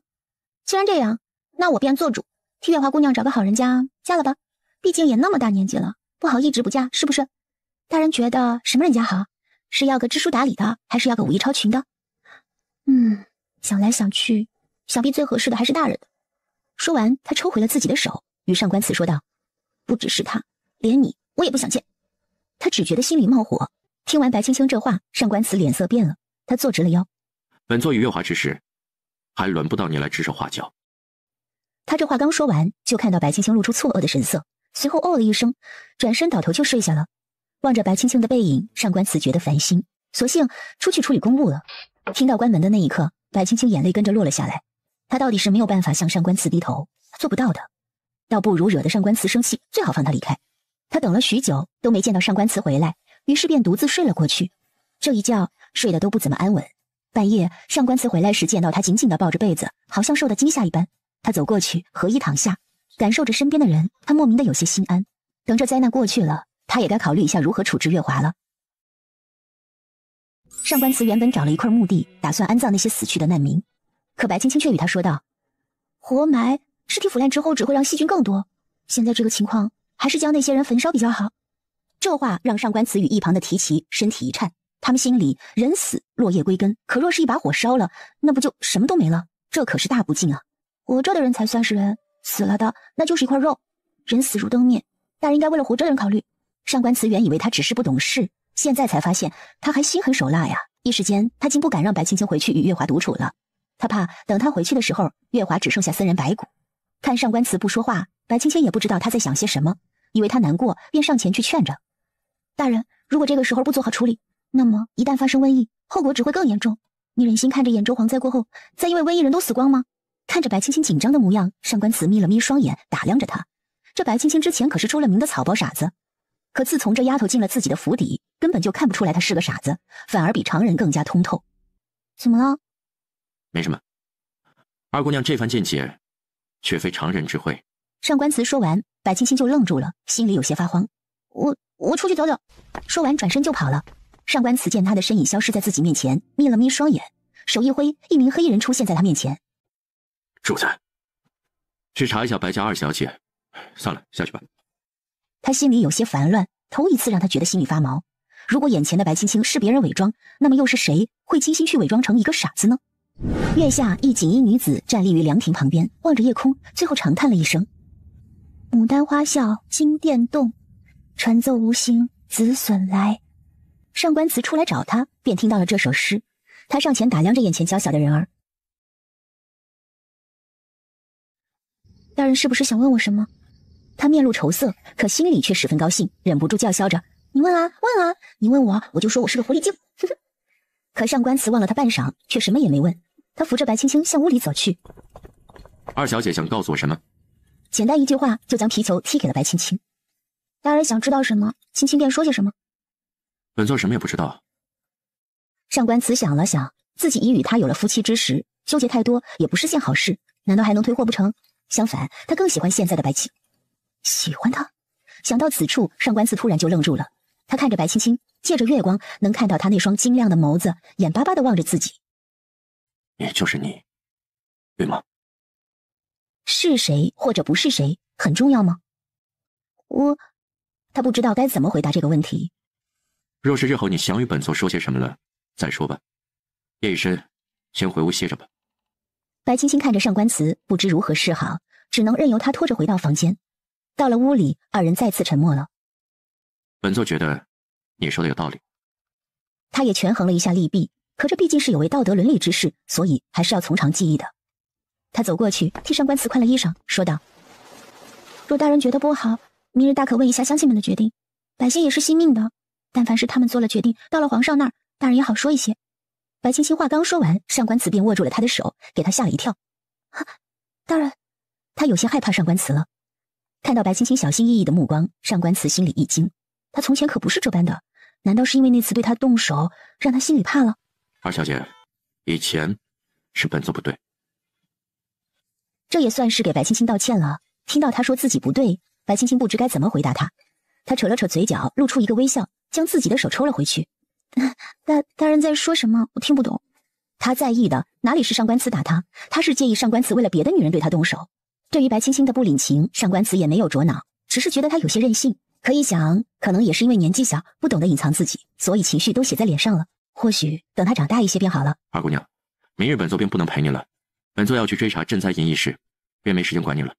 [SPEAKER 3] 既然这样，那我便做主，替月华姑娘找个好人家嫁了吧。毕竟也那么大年纪了，不好一直不嫁，是不是？大人觉得什么人家好？是要个知书达理的，还是要个武艺超群的？想来想去，想必最合适的还是大人的。说完，他抽回了自己的手，与上官慈说道：不只是他，连你我也不想见。他只觉得心里冒火。听完白青青这话，上官慈脸色变了，他坐直了腰。
[SPEAKER 1] 本座与月华之事，还轮不到你来指手画脚。
[SPEAKER 3] 他这话刚说完，就看到白青青露出错愕的神色，随后哦了一声，转身倒头就睡下了。望着白青青的背影，上官慈觉得烦心，索性出去处理公务了。听到关门的那一刻，白青青眼泪跟着落了下来。他到底是没有办法向上官慈低头，做不到的，倒不如惹得上官慈生气，最好放他离开。他等了许久都没见到上官慈回来，于是便独自睡了过去。这一觉睡得都不怎么安稳。半夜上官慈回来时，见到他紧紧地抱着被子，好像受到惊吓一般。他走过去，合衣躺下，感受着身边的人，他莫名的有些心安。等这灾难过去了，他也该考虑一下如何处置月华了。上官慈原本找了一块墓地，打算安葬那些死去的难民，可白青青却与他说道：活埋尸体腐烂之后只会让细菌更多，现在这个情况还是将那些人焚烧比较好。这话让上官慈与一旁的提旗身体一颤，他们心里人死落叶归根，可若是一把火烧了，那不就什么都没了？这可是大不敬啊！活着的人才算是人，死了的那就是一块肉，人死如灯灭，大人应该为了活着的人考虑。上官慈原以为他只是不懂事，现在才发现他还心狠手辣呀！一时间他竟不敢让白青青回去与月华独处了，他怕等他回去的时候，月华只剩下森人白骨。看上官慈不说话，白青青也不知道他在想些什么，以为他难过，便上前去劝着：大人，如果这个时候不做好处理，那么一旦发生瘟疫，后果只会更严重。你忍心看着兖州蝗灾过后，再因为瘟疫人都死光吗？看着白青青紧张的模样，上官慈眯了眯双眼，打量着他。这白青青之前可是出了名的草包傻子，可自从这丫头进了自己的府邸，根本就看不出来她是个傻子，反而比常人更加通透。怎么了？
[SPEAKER 1] 没什么。二姑娘这番见解，却非常人之会。
[SPEAKER 3] 上官慈说完，白青青就愣住了，心里有些发慌。我出去走走。说完转身就跑了。上官慈见他的身影消失在自己面前，眯了眯双眼，手一挥，一名黑衣人出现在他面前。
[SPEAKER 1] 主子，去查一下白家二小姐。算了，下去吧。
[SPEAKER 3] 他心里有些烦乱，头一次让他觉得心里发毛。如果眼前的白青青是别人伪装，那么又是谁会精心去伪装成一个傻子呢？月下，一锦衣女子站立于凉亭旁边，望着夜空，最后长叹了一声：“牡丹花笑惊殿动，传奏无心子孙来。”上官慈出来找他，便听到了这首诗。他上前打量着眼前娇小的人儿：“大人是不是想问我什么？”他面露愁色，可心里却十分高兴，忍不住叫嚣着：“你问啊，问啊！你问我，我就说我是个狐狸精。”可上官慈望了他半晌，却什么也没问。他扶着白青青向屋里走去。
[SPEAKER 1] 二小姐想告诉我什么？
[SPEAKER 3] 简单一句话就将皮球踢给了白青青。大人想知道什么，青青便说些什么。
[SPEAKER 1] 本座什么也不知道。
[SPEAKER 3] 上官慈想了想，自己已与他有了夫妻之实，纠结太多也不是件好事，难道还能退货不成？相反，他更喜欢现在的白青。喜欢他？想到此处，上官慈突然就愣住了。他看着白青青，借着月光能看到他那双晶亮的眸子，眼巴巴地望着自己。
[SPEAKER 1] 也就是你，对吗？
[SPEAKER 3] 是谁或者不是谁很重要吗？他不知道该怎么回答这个问题。
[SPEAKER 1] 若是日后你想与本座说些什么了，再说吧。夜已深，先回屋歇着吧。
[SPEAKER 3] 白青青看着上官慈，不知如何是好，只能任由他拖着回到房间。到了屋里，二人再次沉默了。
[SPEAKER 1] 本座觉得你说的有道理。
[SPEAKER 3] 他也权衡了一下利弊，可这毕竟是有违道德伦理之事，所以还是要从长计议的。他走过去，替上官慈宽了衣裳，说道：“若大人觉得不好，明日大可问一下乡亲们的决定。百姓也是惜命的，但凡是他们做了决定，到了皇上那儿，大人也好说一些。”白青青话刚说完，上官慈便握住了他的手，给他吓了一跳。大人，他有些害怕上官慈了。看到白青青小心翼翼的目光，上官慈心里一惊。他从前可不是这般的，难道是因为那次对他动手，让他心里怕了？
[SPEAKER 1] 二小姐，以前是本座不对。
[SPEAKER 3] 这也算是给白青青道歉了。听到他说自己不对，白青青不知该怎么回答他。他扯了扯嘴角，露出一个微笑，将自己的手抽了回去。大人在说什么？我听不懂。他在意的哪里是上官慈打他，他是介意上官慈为了别的女人对他动手。对于白青青的不领情，上官慈也没有着恼，只是觉得他有些任性。可以想，可能也是因为年纪小，不懂得隐藏自己，所以情绪都写在脸上了。或许等他长大一些便好了。
[SPEAKER 1] 二姑娘，明日本座便不能陪你了，本座要去追查赈灾银一事，便没时间管你了。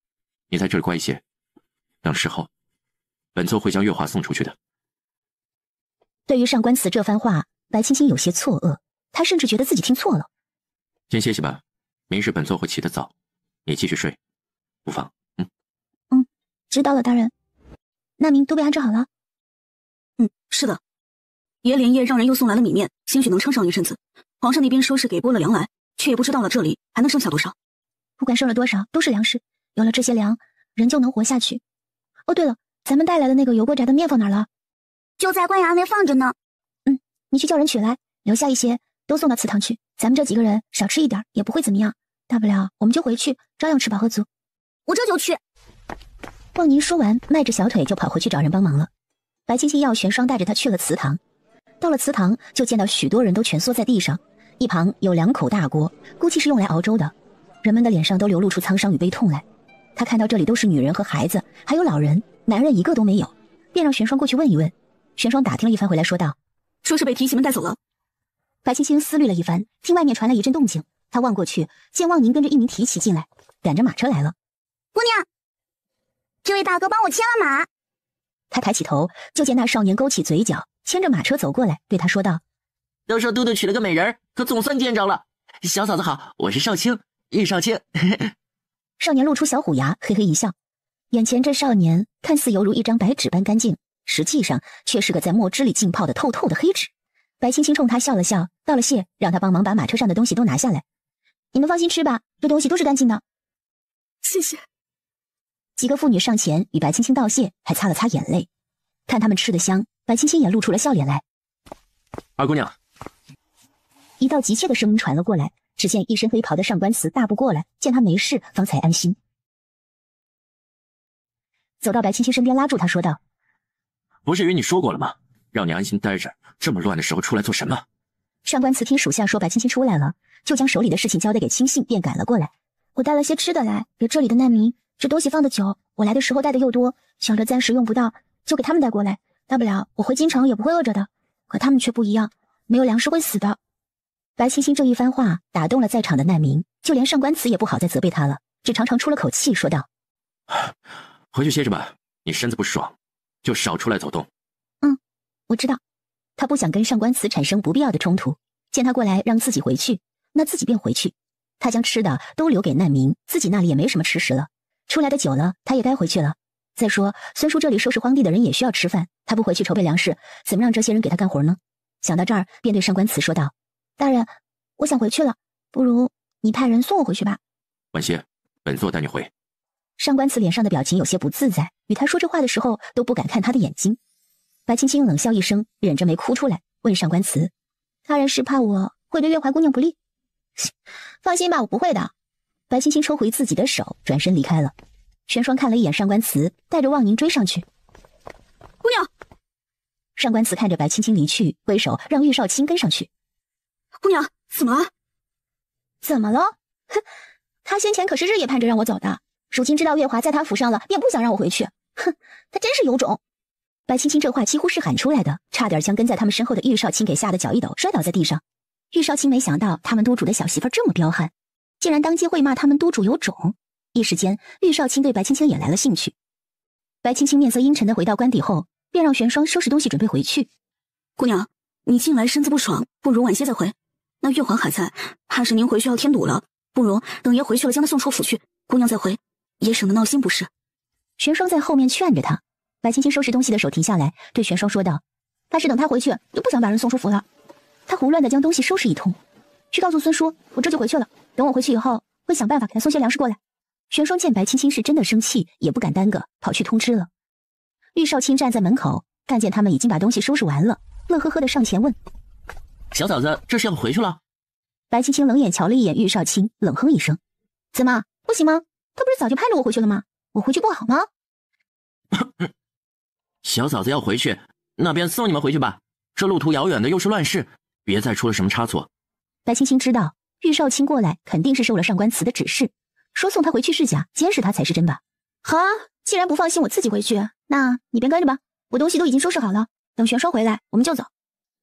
[SPEAKER 1] 你在这里乖一些，等事后，本座会将月华送出去的。
[SPEAKER 3] 对于上官慈这番话，白青青有些错愕，她甚至觉得自己听错了。
[SPEAKER 1] 先歇息吧，明日本座会起得早，你继续睡，不妨。
[SPEAKER 3] 知道了，大人。那您都被安置好了？
[SPEAKER 7] 是的。爷连夜让人又送来了米面，兴许能撑上一阵子。皇上那边说是给拨了粮来，却也不知道了这里还能剩下多少。
[SPEAKER 3] 不管剩了多少，都是粮食。有了这些粮，人就能活下去。哦，对了，咱们带来的那个油锅炸的面放哪儿了？
[SPEAKER 6] 就在官衙内放着呢。
[SPEAKER 3] 你去叫人取来，留下一些都送到祠堂去。咱们这几个人少吃一点也不会怎么样，大不了我们就回去，照样吃饱喝足。
[SPEAKER 6] 我这就去。
[SPEAKER 3] 望宁说完，迈着小腿就跑回去找人帮忙了。白青青耀玄霜带着他去了祠堂。到了祠堂，就见到许多人都蜷缩在地上，一旁有2口大锅，估计是用来熬粥的。人们的脸上都流露出沧桑与悲痛来。他看到这里都是女人和孩子，还有老人，男人一个都没有，便让玄霜过去问一问。玄霜打听了一番回来，说道：“
[SPEAKER 7] 说是被提刑们带走了。”
[SPEAKER 3] 白青青思虑了一番，听外面传来一阵动静，他望过去，见望宁跟着一名提骑进来，赶着马车来了。
[SPEAKER 6] 姑娘，这位大哥帮我牵了马。
[SPEAKER 3] 他抬起头，就见那少年勾起嘴角，牵着马车走过来，对他说道：“
[SPEAKER 4] 都说都督娶了个美人，可总算见着了。小嫂子好，我是少卿，易少卿。”
[SPEAKER 3] 少年露出小虎牙，嘿嘿一笑。眼前这少年看似犹如一张白纸般干净，实际上却是个在墨汁里浸泡的透透的黑纸。白青青冲他笑了笑，道了谢，让他帮忙把马车上的东西都拿下来。你们放心吃吧，这东西都是干净的。
[SPEAKER 7] 谢谢。
[SPEAKER 3] 几个妇女上前与白青青道谢，还擦了擦眼泪。看他们吃得香，白青青也露出了笑脸来。
[SPEAKER 1] 二姑娘，
[SPEAKER 3] 一道急切的声音传了过来，只见一身黑袍的上官慈大步过来，见他没事，方才安心。走到白青青身边，拉住她说道：“
[SPEAKER 1] 不是与你说过了吗？让你安心待着，这么乱的时候出来做什么？”
[SPEAKER 3] 上官慈听属下说白青青出来了，就将手里的事情交代给亲信，便赶了过来。我带了些吃的来，给这里的难民。这东西放的久，我来的时候带的又多，想着暂时用不到，就给他们带过来。大不了我回京城也不会饿着的。可他们却不一样，没有粮食会死的。白青青这一番话打动了在场的难民，就连上官慈也不好再责备他了，只长长出了口气，说道：“
[SPEAKER 1] 回去歇着吧，你身子不爽，就少出来走动。”
[SPEAKER 3] 我知道。他不想跟上官慈产生不必要的冲突，见他过来让自己回去，那自己便回去。他将吃的都留给难民，自己那里也没什么吃食了。出来的久了，他也该回去了。再说孙叔这里收拾荒地的人也需要吃饭，他不回去筹备粮食，怎么让这些人给他干活呢？想到这儿，便对上官慈说道：“大人，我想回去了，不如你派人送我回去吧。”
[SPEAKER 1] 晚些，本座带你回。
[SPEAKER 3] 上官慈脸上的表情有些不自在，与他说这话的时候都不敢看他的眼睛。白青青冷笑一声，忍着没哭出来，问上官慈：“大人是怕我会对月华姑娘不利？”“放心吧，我不会的。”白青青抽回自己的手，转身离开了。玄霜看了一眼上官慈，带着望宁追上去。
[SPEAKER 7] “姑娘！”
[SPEAKER 3] 上官慈看着白青青离去，挥手让玉少卿跟上去。
[SPEAKER 7] “姑娘，怎么了？”“
[SPEAKER 3] 怎么了？哼，他先前可是日夜盼着让我走的，如今知道月华在他府上了，便不想让我回去。哼，他真是有种。”白青青这话几乎是喊出来的，差点将跟在他们身后的玉少卿给吓得脚一抖，摔倒在地上。玉少卿没想到他们督主的小媳妇这么彪悍，竟然当街会骂他们督主有种。一时间，玉少卿对白青青也来了兴趣。白青青面色阴沉的回到官邸后，便让玄霜收拾东西准备回去。
[SPEAKER 7] “姑娘，你近来身子不爽，不如晚些再回。那月华还在，怕是您回去要添堵了，不如等爷回去了将他送出府去，姑娘再回，也省得闹心不是？”
[SPEAKER 3] 玄霜在后面劝着他。白青青收拾东西的手停下来，对玄霜说道：“怕是等他回去，就不想把人送出府了。”他胡乱的将东西收拾一通，去告诉孙叔，我这就回去了。等我回去以后，会想办法给他送些粮食过来。玄霜见白青青是真的生气，也不敢耽搁，跑去通知了。玉少卿站在门口，看见他们已经把东西收拾完了，乐呵呵的上前问：“
[SPEAKER 4] 小嫂子，这是要回去了？”
[SPEAKER 3] 白青青冷眼瞧了一眼玉少卿，冷哼一声：“怎么不行吗？他不是早就盼着我回去了吗？我回去不好吗？”
[SPEAKER 4] 小嫂子要回去，那便送你们回去吧。这路途遥远的，又是乱世，别再出了什么差错。
[SPEAKER 3] 白青青知道玉少卿过来肯定是受了上官慈的指示，说送他回去是假，监视他才是真吧。好啊，既然不放心我自己回去，那你便跟着吧。我东西都已经收拾好了，等玄霜回来我们就走。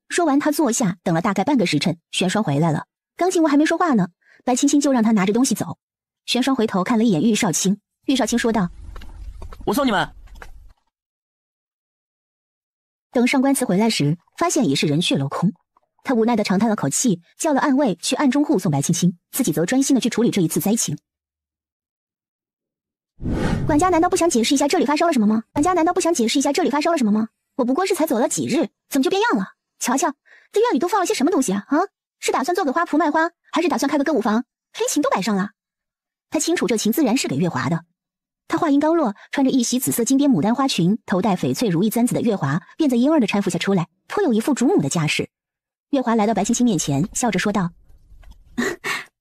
[SPEAKER 3] 说完，他坐下，等了大概半个时辰，玄霜回来了。刚进屋还没说话呢，白青青就让他拿着东西走。玄霜回头看了一眼玉少卿，玉少卿说道：“
[SPEAKER 4] 我送你们。”
[SPEAKER 3] 等上官慈回来时，发现已是人去楼空。他无奈地长叹了口气，叫了暗卫去暗中护送白青青，自己则专心地去处理这一次灾情。管家难道不想解释一下这里发生了什么吗？我不过是才走了几日，怎么就变样了？瞧瞧，这院里都放了些什么东西啊？是打算做个花圃卖花，还是打算开个歌舞房？黑琴都摆上了。他清楚这琴自然是给月华的。他话音刚落，穿着一袭紫色金边牡丹花裙，头戴翡翠如意簪子的月华便在婴儿的搀扶下出来，颇有一副主母的架势。月华来到白青青面前，笑着说道：“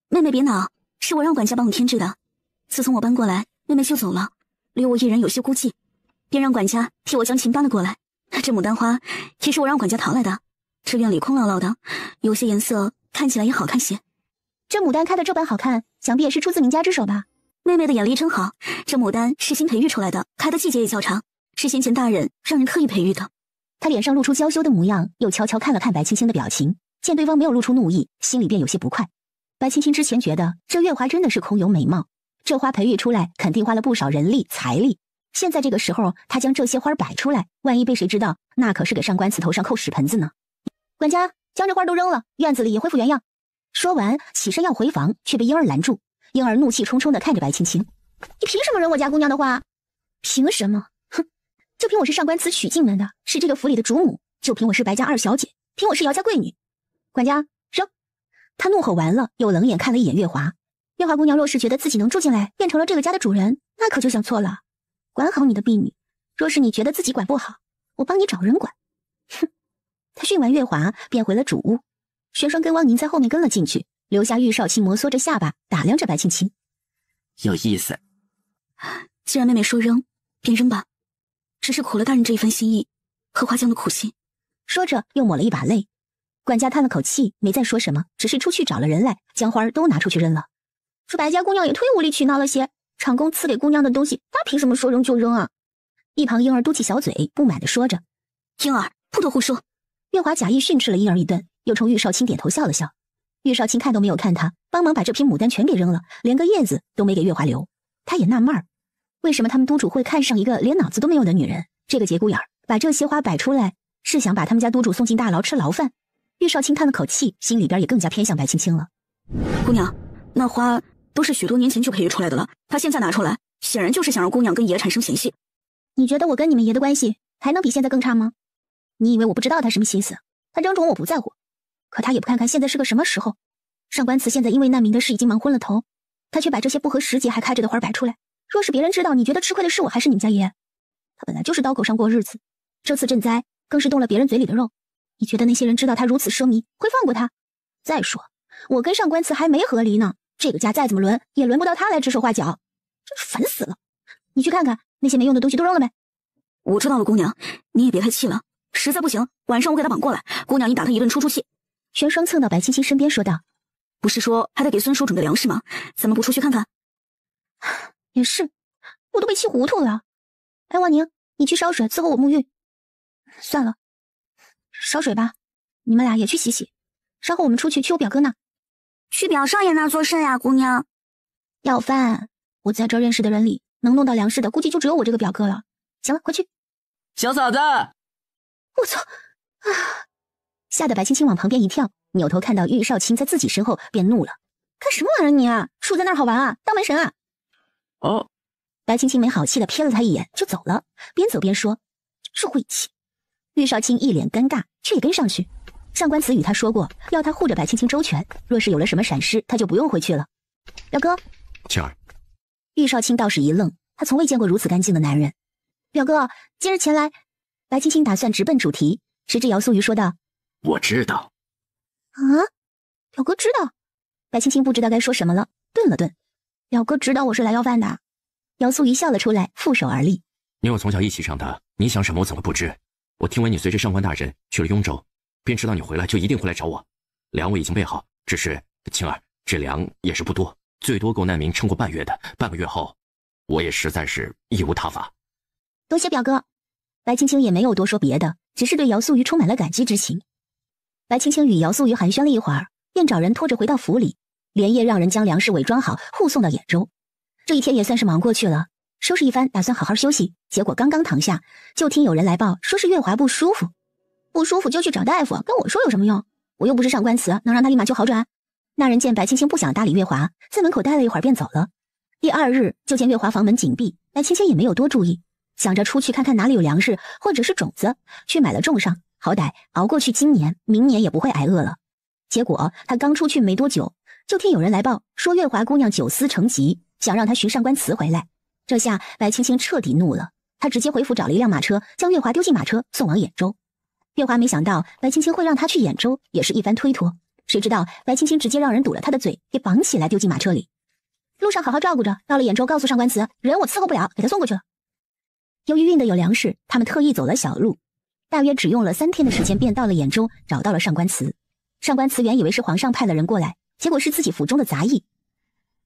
[SPEAKER 7] 妹妹别恼，是我让管家帮我添置的。自从我搬过来，妹妹就走了，留我一人有些孤寂，便让管家替我将琴搬了过来。这牡丹花也是我让管家淘来的。这院里空落落的，有些颜色看起来也好看些。
[SPEAKER 3] 这牡丹开的这般好看，想必也是出自您家之手吧？”
[SPEAKER 7] 妹妹的眼力真好，这牡丹是新培育出来的，开的季节也较长，是先前大人让人特意培育的。
[SPEAKER 3] 他脸上露出娇羞的模样，又悄悄看了看白青青的表情，见对方没有露出怒意，心里便有些不快。白青青之前觉得这月华真的是空有美貌，这花培育出来肯定花了不少人力财力，现在这个时候他将这些花摆出来，万一被谁知道，那可是给上官慈头上扣屎盆子呢。管家，将这花都扔了，院子里也恢复原样。说完起身要回房，却被婴儿拦住。婴儿怒气冲冲地看着白青青：“你凭什么扔我家姑娘的花？凭什么？哼，就凭我是上官慈娶进门的，是这个府里的主母，就凭我是白家二小姐，凭我是姚家贵女。管家，扔！”他怒吼完了，又冷眼看了一眼月华。月华姑娘若是觉得自己能住进来，变成了这个家的主人，那可就想错了。管好你的婢女，若是你觉得自己管不好，我帮你找人管。哼！他训完月华，便回了主屋。玄霜跟汪宁在后面跟了进去。留下玉少卿摩挲着下巴打量着白青青，
[SPEAKER 4] 有意思。
[SPEAKER 7] 既然妹妹说扔，便扔吧，只是苦了大人这一番心意和花匠的苦心。
[SPEAKER 3] 说着又抹了一把泪。管家叹了口气，没再说什么，只是出去找了人来，将花都拿出去扔了。说白家姑娘也忒无理取闹了些，长工赐给姑娘的东西，她凭什么说扔就扔啊？一旁婴儿嘟起小嘴，不满地说着。
[SPEAKER 7] 婴儿不得胡说。
[SPEAKER 3] 月华假意训斥了婴儿一顿，又冲玉少卿点头笑了笑。玉少卿看都没有看他，帮忙把这瓶牡丹全给扔了，连个叶子都没给月华留。他也纳闷儿，为什么他们督主会看上一个连脑子都没有的女人？这个节骨眼儿把这些花摆出来，是想把他们家督主送进大牢吃牢饭？玉少卿叹了口气，心里边也更加偏向白青青了。
[SPEAKER 7] 姑娘，那花都是许多年前就培育出来的了，他现在拿出来，显然就是想让姑娘跟爷产生嫌隙。
[SPEAKER 3] 你觉得我跟你们爷的关系还能比现在更差吗？你以为我不知道他什么心思？他争宠我不在乎，可他也不看看现在是个什么时候。上官慈现在因为难民的事已经忙昏了头，他却把这些不合时节还开着的花摆出来。若是别人知道，你觉得吃亏的是我还是你们家爷？他本来就是刀口上过日子，这次赈灾更是动了别人嘴里的肉。你觉得那些人知道他如此奢靡，会放过他？再说，我跟上官慈还没和离呢，这个家再怎么轮，也轮不到他来指手画脚，真是烦死了。你去看看那些没用的东西都扔了没？
[SPEAKER 7] 我知道了，姑娘，你也别太气了。实在不行，晚上我给他绑过来，姑娘你打他一顿出出气。
[SPEAKER 3] 玄霜蹭到白青青身边说道：“
[SPEAKER 7] 不是说还得给孙叔准备粮食吗？咱们不出去看看？”
[SPEAKER 3] 也是，我都被气糊涂了。哎，王宁，你去烧水伺候我沐浴。算了，烧水吧，你们俩也去洗洗。稍后我们出去我表哥那。
[SPEAKER 6] 去表少爷那做甚呀，姑娘？
[SPEAKER 3] 要饭。我在这儿认识的人里，能弄到粮食的，估计就只有我这个表哥了。行了，快去。
[SPEAKER 10] 小嫂子！
[SPEAKER 3] 我操！啊！吓得白青青往旁边一跳，扭头看到玉少卿在自己身后，便怒了。干什么玩意儿你啊？杵在那儿好玩啊？当门神啊？
[SPEAKER 10] 哦。
[SPEAKER 3] 白青青没好气的瞥了他一眼就走了，边走边说：“真是晦气。”玉少卿一脸尴尬，却也跟上去。上官慈与他说过，要他护着白青青周全，若是有了什么闪失，他就不用回去了。表哥，
[SPEAKER 1] 青儿。
[SPEAKER 3] 玉少卿倒是一愣，他从未见过如此干净的男人。表哥，今日前来。白青青打算直奔主题，谁知姚素瑜说道：“
[SPEAKER 4] 我知道。”
[SPEAKER 3] 啊，表哥知道？白青青不知道该说什么了，顿了顿。表哥知道我是来要饭的。姚素瑜笑了出来，负手而立。
[SPEAKER 1] 你我从小一起长大，你想什么我怎么不知？我听闻你随着上官大人去了雍州，便知道你回来就一定会来找我。粮我已经备好，只是青儿，这粮也是不多，最多够难民撑过半月的。半个月后，我也实在是义无他法。
[SPEAKER 3] 多谢表哥。白青青也没有多说别的，只是对姚素瑜充满了感激之情。白青青与姚素瑜寒暄了一会儿，便找人拖着回到府里，连夜让人将粮食伪装好，护送到兖州。这一天也算是忙过去了，收拾一番，打算好好休息。结果刚刚躺下，就听有人来报，说是月华不舒服。不舒服就去找大夫，跟我说有什么用？我又不是上官慈，能让他立马就好转？那人见白青青不想搭理月华，在门口待了一会儿便走了。第二日就见月华房门紧闭，白青青也没有多注意，想着出去看看哪里有粮食或者是种子，去买了种上，好歹熬过去今年，明年也不会挨饿了。结果他刚出去没多久，就听有人来报，说月华姑娘酒思成疾，想让他寻上官慈回来。这下白青青彻底怒了，他直接回府找了一辆马车，将月华丢进马车送往兖州。月华没想到白青青会让他去兖州，也是一番推脱，谁知道白青青直接让人堵了他的嘴，给绑起来丢进马车里。路上好好照顾着，到了兖州告诉上官慈，人我伺候不了，给他送过去了。由于运的有粮食，他们特意走了小路，大约只用了3天的时间便到了兖州，找到了上官慈。上官慈原以为是皇上派了人过来，结果是自己府中的杂役。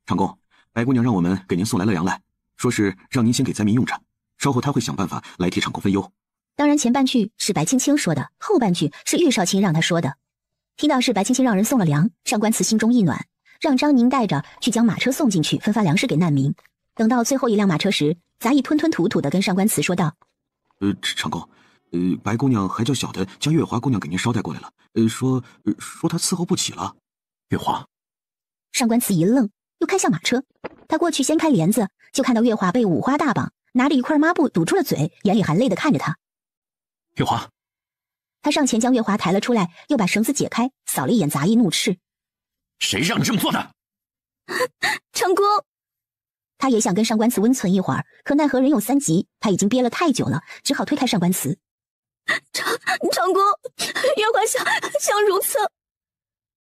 [SPEAKER 9] 长公，白姑娘让我们给您送来了粮来，说是让您先给灾民用着，稍后她会想办法来替长公分忧。
[SPEAKER 3] 当然前半句是白青青说的，后半句是玉少卿让他说的。听到是白青青让人送了粮，上官慈心中一暖，让张宁带着去将马车送进去，分发粮食给难民。等到最后一辆马车时，杂役吞吞吐吐地跟上官慈说道：
[SPEAKER 9] 长公，白姑娘还叫小的将月华姑娘给您捎带过来了，说她伺候不起了。
[SPEAKER 1] 月华。
[SPEAKER 3] 上官慈一愣，又看向马车，他过去掀开帘子，就看到月华被五花大绑，拿着一块抹布堵住了嘴，眼里含泪地看着他。
[SPEAKER 1] 月华。
[SPEAKER 3] 他上前将月华抬了出来，又把绳子解开，扫了一眼杂役，怒斥：
[SPEAKER 4] 谁让你这么做的？
[SPEAKER 6] 长公。
[SPEAKER 3] 他也想跟上官慈温存一会儿，可奈何人有3急，他已经憋了太久了，只好推开上官慈。
[SPEAKER 6] 长公，月华想如厕。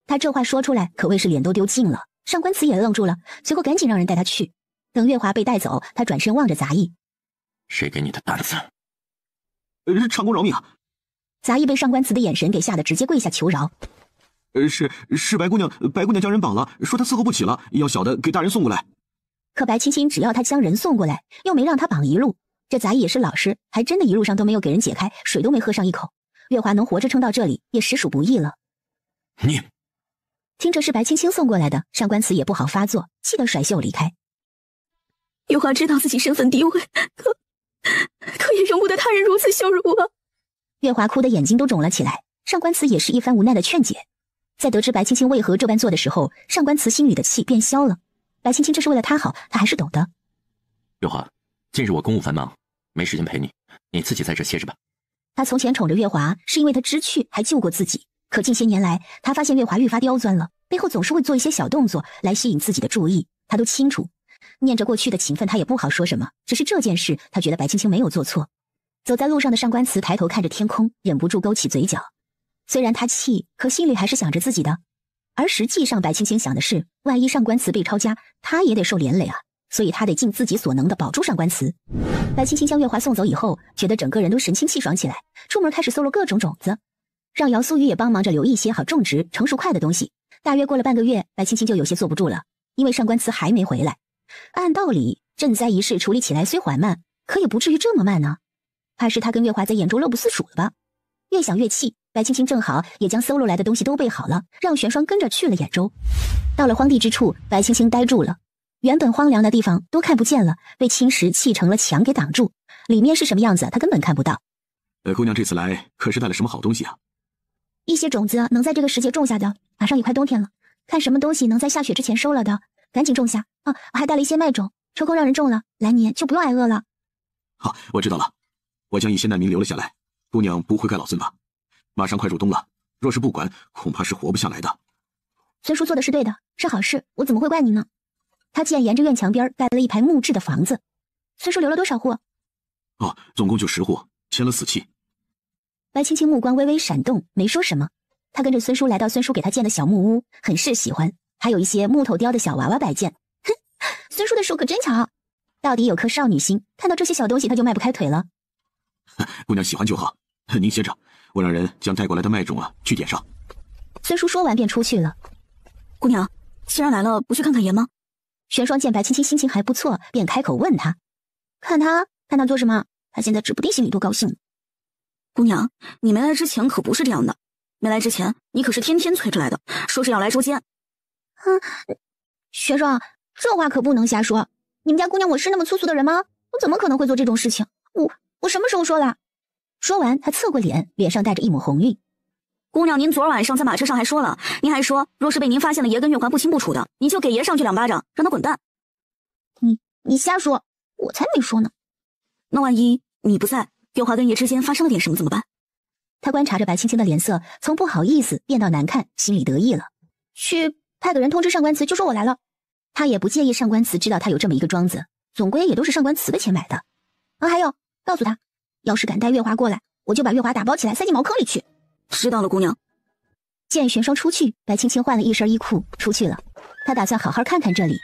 [SPEAKER 3] 他这话说出来，可谓是脸都丢尽了。上官慈也愣住了，随后赶紧让人带他去。等月华被带走，他转身望着杂役：
[SPEAKER 4] 谁给你的胆子？
[SPEAKER 9] 长公饶命啊！
[SPEAKER 3] 杂役被上官慈的眼神给吓得直接跪下求饶。
[SPEAKER 9] 是白姑娘将人绑了，说她伺候不起了，要小的给大人送过来。
[SPEAKER 3] 可白青青只要他将人送过来，又没让他绑一路。这杂役也是老实，还真的一路上都没有给人解开，水都没喝上一口。月华能活着撑到这里也实属不易了。
[SPEAKER 1] 你
[SPEAKER 3] 听着是白青青送过来的，上官慈也不好发作，气得甩袖离开。
[SPEAKER 6] 月华知道自己身份低微，可也容不得他人如此羞辱我。
[SPEAKER 3] 月华哭得眼睛都肿了起来，上官慈也是一番无奈的劝解。在得知白青青为何这般做的时候，上官慈心里的气便消了。白青青这是为了他好，他还是懂的。
[SPEAKER 1] 月华，近日我公务繁忙，没时间陪你，你自己在这歇着吧。
[SPEAKER 3] 他从前宠着月华，是因为他知趣还救过自己。可近些年来，他发现月华愈发刁钻了，背后总是会做一些小动作来吸引自己的注意。他都清楚，念着过去的情分，他也不好说什么。只是这件事，他觉得白青青没有做错。走在路上的上官慈抬头看着天空，忍不住勾起嘴角。虽然他气，可心里还是想着自己的。而实际上，白青青想的是，万一上官慈被抄家，他也得受连累啊。所以他得尽自己所能的保住上官慈。白青青将月华送走以后，觉得整个人都神清气爽起来，出门开始搜罗各种种子，让姚素玉也帮忙着留一些好种植成熟快的东西。大约过了半个月，白青青就有些坐不住了，因为上官慈还没回来。按道理，赈灾仪式处理起来虽缓慢，可也不至于这么慢呢。怕是他跟月华在兖州乐不思蜀了吧？越想越气，白青青正好也将搜罗来的东西都备好了，让玄霜跟着去了兖州。到了荒地之处，白青青呆住了。原本荒凉的地方都看不见了，被青石砌成了墙给挡住，里面是什么样子他根本看不到。
[SPEAKER 9] 姑娘这次来可是带了什么好东西啊？
[SPEAKER 3] 一些种子能在这个时节种下的，马上也快冬天了，看什么东西能在下雪之前收了的，赶紧种下啊！我还带了一些麦种，抽空让人种了，来年就不用挨饿了。
[SPEAKER 9] 好，我知道了，我将一些难民留了下来。姑娘不会怪老孙吧？马上快入冬了，若是不管，恐怕是活不下来的。
[SPEAKER 3] 孙叔做的是对的，是好事，我怎么会怪你呢？他竟然沿着院墙边盖了一排木质的房子。孙叔留了多少户？
[SPEAKER 9] 总共就10户，签了死契。
[SPEAKER 3] 白青青目光微微闪动，没说什么。他跟着孙叔来到孙叔给他建的小木屋，很是喜欢，还有一些木头雕的小娃娃摆件。哼，孙叔的手可真巧，到底有颗少女心，看到这些小东西他就迈不开腿了。
[SPEAKER 9] 姑娘喜欢就好，您歇着，我让人将带过来的麦种去点上。
[SPEAKER 3] 孙叔说完便出去了。
[SPEAKER 7] 姑娘，既然来了，不去看看爷吗？
[SPEAKER 3] 玄霜见白青青心情还不错，便开口问他：“看他做什么？他现在指不定心里多高兴。”
[SPEAKER 7] 姑娘，你没来之前可不是这样的。没来之前，你可是天天催着来的，说是要来捉奸。
[SPEAKER 3] 玄霜，这话可不能瞎说。你们家姑娘我是那么粗俗的人吗？我怎么可能会做这种事情？我什么时候说了？说完，他侧过脸，脸上带着一抹红晕。
[SPEAKER 7] 姑娘，您昨晚上在马车上还说了，您还说，若是被您发现了爷跟月华不清不楚的，你就给爷上去2巴掌，让他滚蛋。
[SPEAKER 3] 你瞎说，我才没说呢。
[SPEAKER 7] 那万一你不在，月华跟爷之间发生了点什么怎么办？
[SPEAKER 3] 他观察着白青青的脸色，从不好意思变到难看，心里得意了。去派个人通知上官慈，就说我来了。他也不介意上官慈知道他有这么一个庄子，总归也都是上官慈的钱买的。还有，告诉他，要是敢带月华过来，我就把月华打包起来塞进茅坑里去。
[SPEAKER 7] 知道了，姑娘。
[SPEAKER 3] 见玄霜出去，白青青换了一身衣裤出去了。他打算好好看看这里，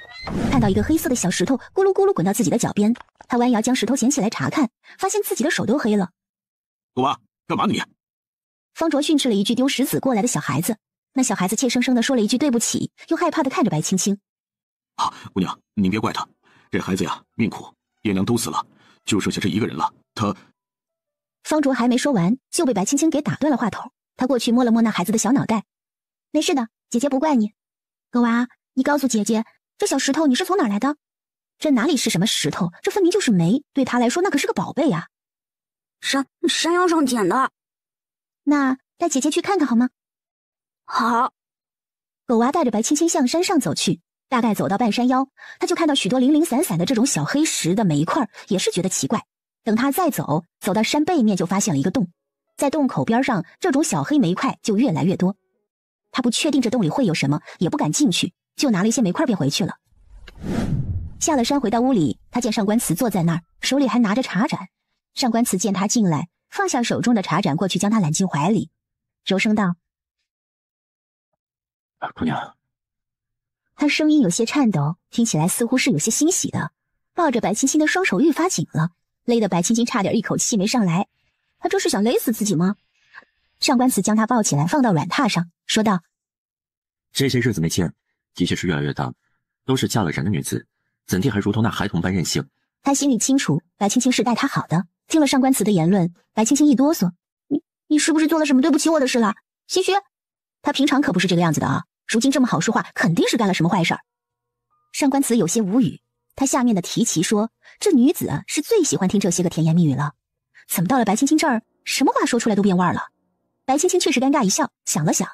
[SPEAKER 3] 看到一个黑色的小石头咕噜咕噜滚到自己的脚边，他弯腰将石头捡起来查看，发现自己的手都黑了。
[SPEAKER 9] 狗娃，干嘛你？
[SPEAKER 3] 方卓训斥了一句丢石子过来的小孩子，那小孩子怯生生地说了一句对不起，又害怕地看着白青青。
[SPEAKER 9] 姑娘，您别怪他，这孩子呀命苦，爷娘都死了，就剩下这一个人了。他……
[SPEAKER 3] 方卓还没说完，就被白青青给打断了话头。他过去摸了摸那孩子的小脑袋，没事的，姐姐不怪你。狗娃，你告诉姐姐，这小石头你是从哪儿来的？这哪里是什么石头，这分明就是煤，对他来说那可是个宝贝啊。
[SPEAKER 7] 山腰上捡的。
[SPEAKER 3] 那带姐姐去看看好吗？
[SPEAKER 7] 好。
[SPEAKER 3] 狗娃带着白青青向山上走去，大概走到半山腰，他就看到许多零零散散的这种小黑石的煤块，也是觉得奇怪。等他再走到山背面，就发现了一个洞，在洞口边上，这种小黑煤块就越来越多。他不确定这洞里会有什么，也不敢进去，就拿了一些煤块便回去了。下了山回到屋里，他见上官慈坐在那儿，手里还拿着茶盏。上官慈见他进来，放下手中的茶盏，过去将他揽进怀里，柔声道：“
[SPEAKER 1] 姑娘。”
[SPEAKER 3] 他声音有些颤抖，听起来似乎是有些欣喜的，抱着白青青的双手愈发紧了，勒得白青青差点一口气没上来。他这是想勒死自己吗？上官慈将他抱起来放到软榻上，说道：“
[SPEAKER 1] 这些日子没见，的确是越来越大，都是嫁了人的女子，怎地还如同那孩童般任性？”
[SPEAKER 3] 他心里清楚，白青青是待他好的。听了上官慈的言论，白青青一哆嗦：“你你是不是做了什么对不起我的事了？心虚？他平常可不是这个样子的啊，如今这么好说话，肯定是干了什么坏事儿。上官慈有些无语，他下面的提起说，这女子是最喜欢听这些个甜言蜜语了，怎么到了白青青这儿，什么话说出来都变味儿了？白青青却是尴尬一笑，想了想，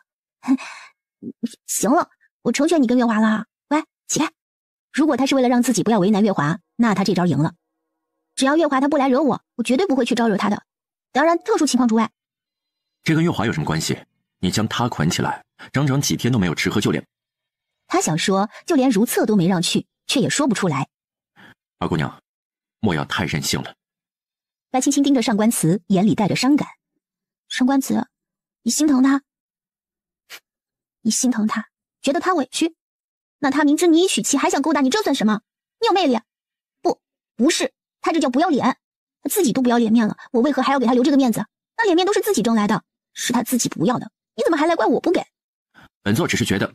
[SPEAKER 3] 行了，我成全你跟月华了。喂，起来！如果他是为了让自己不要为难月华，那他这招赢了。只要月华他不来惹我，我绝对不会去招惹他的。当然，特殊情况除外。
[SPEAKER 1] 这跟月华有什么关系？你将他捆起来，整整几天都没有吃喝，就连……
[SPEAKER 3] 他想说，就连如厕都没让去，却也说不出来。
[SPEAKER 1] 二姑娘，莫要太任性了。
[SPEAKER 3] 白青青盯着上官慈，眼里带着伤感。上官慈，你心疼他？你心疼他，觉得他委屈？那他明知你已娶妻，还想勾搭你，这算什么？你有魅力？不是，他这叫不要脸。他自己都不要脸面了，我为何还要给他留这个面子？那脸面都是自己争来的，是他自己不要的，你怎么还来怪我不给？
[SPEAKER 1] 本座只是觉得……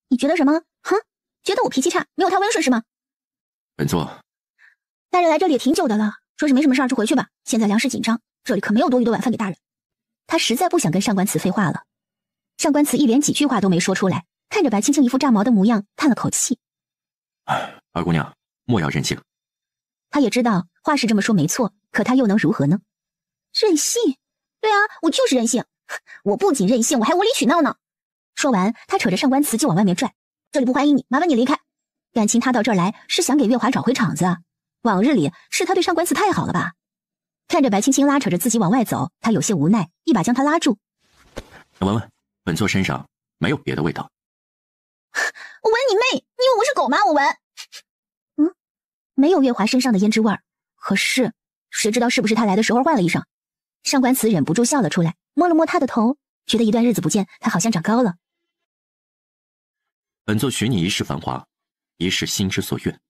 [SPEAKER 3] 你觉得什么？哼，觉得我脾气差，没有他温顺是吗？
[SPEAKER 1] 本座……
[SPEAKER 3] 大人来这里也挺久的了，说是没什么事儿就回去吧，现在粮食紧张，这里可没有多余的晚饭给大人。他实在不想跟上官慈废话了。上官慈一连几句话都没说出来，看着白青青一副炸毛的模样，叹了口气。
[SPEAKER 1] 二姑娘，莫要任性。
[SPEAKER 3] 他也知道话是这么说没错，可他又能如何呢？任性？对啊，我就是任性。我不仅任性，我还无理取闹呢。说完，他扯着上官慈就往外面拽。这里不欢迎你，麻烦你离开。感情他到这儿来是想给月华找回场子啊。往日里是他对上官慈太好了吧？看着白青青拉扯着自己往外走，他有些无奈，一把将他拉住。
[SPEAKER 1] 闻闻，本座身上没有别的味道。
[SPEAKER 3] 我闻你妹！你以为我是狗吗？我闻。没有月华身上的胭脂味儿，可是谁知道是不是他来的时候换了衣裳？上官慈忍不住笑了出来，摸了摸他的头，觉得一段日子不见，他好像长高了。
[SPEAKER 1] 本座许你一世繁华，一世心之所愿。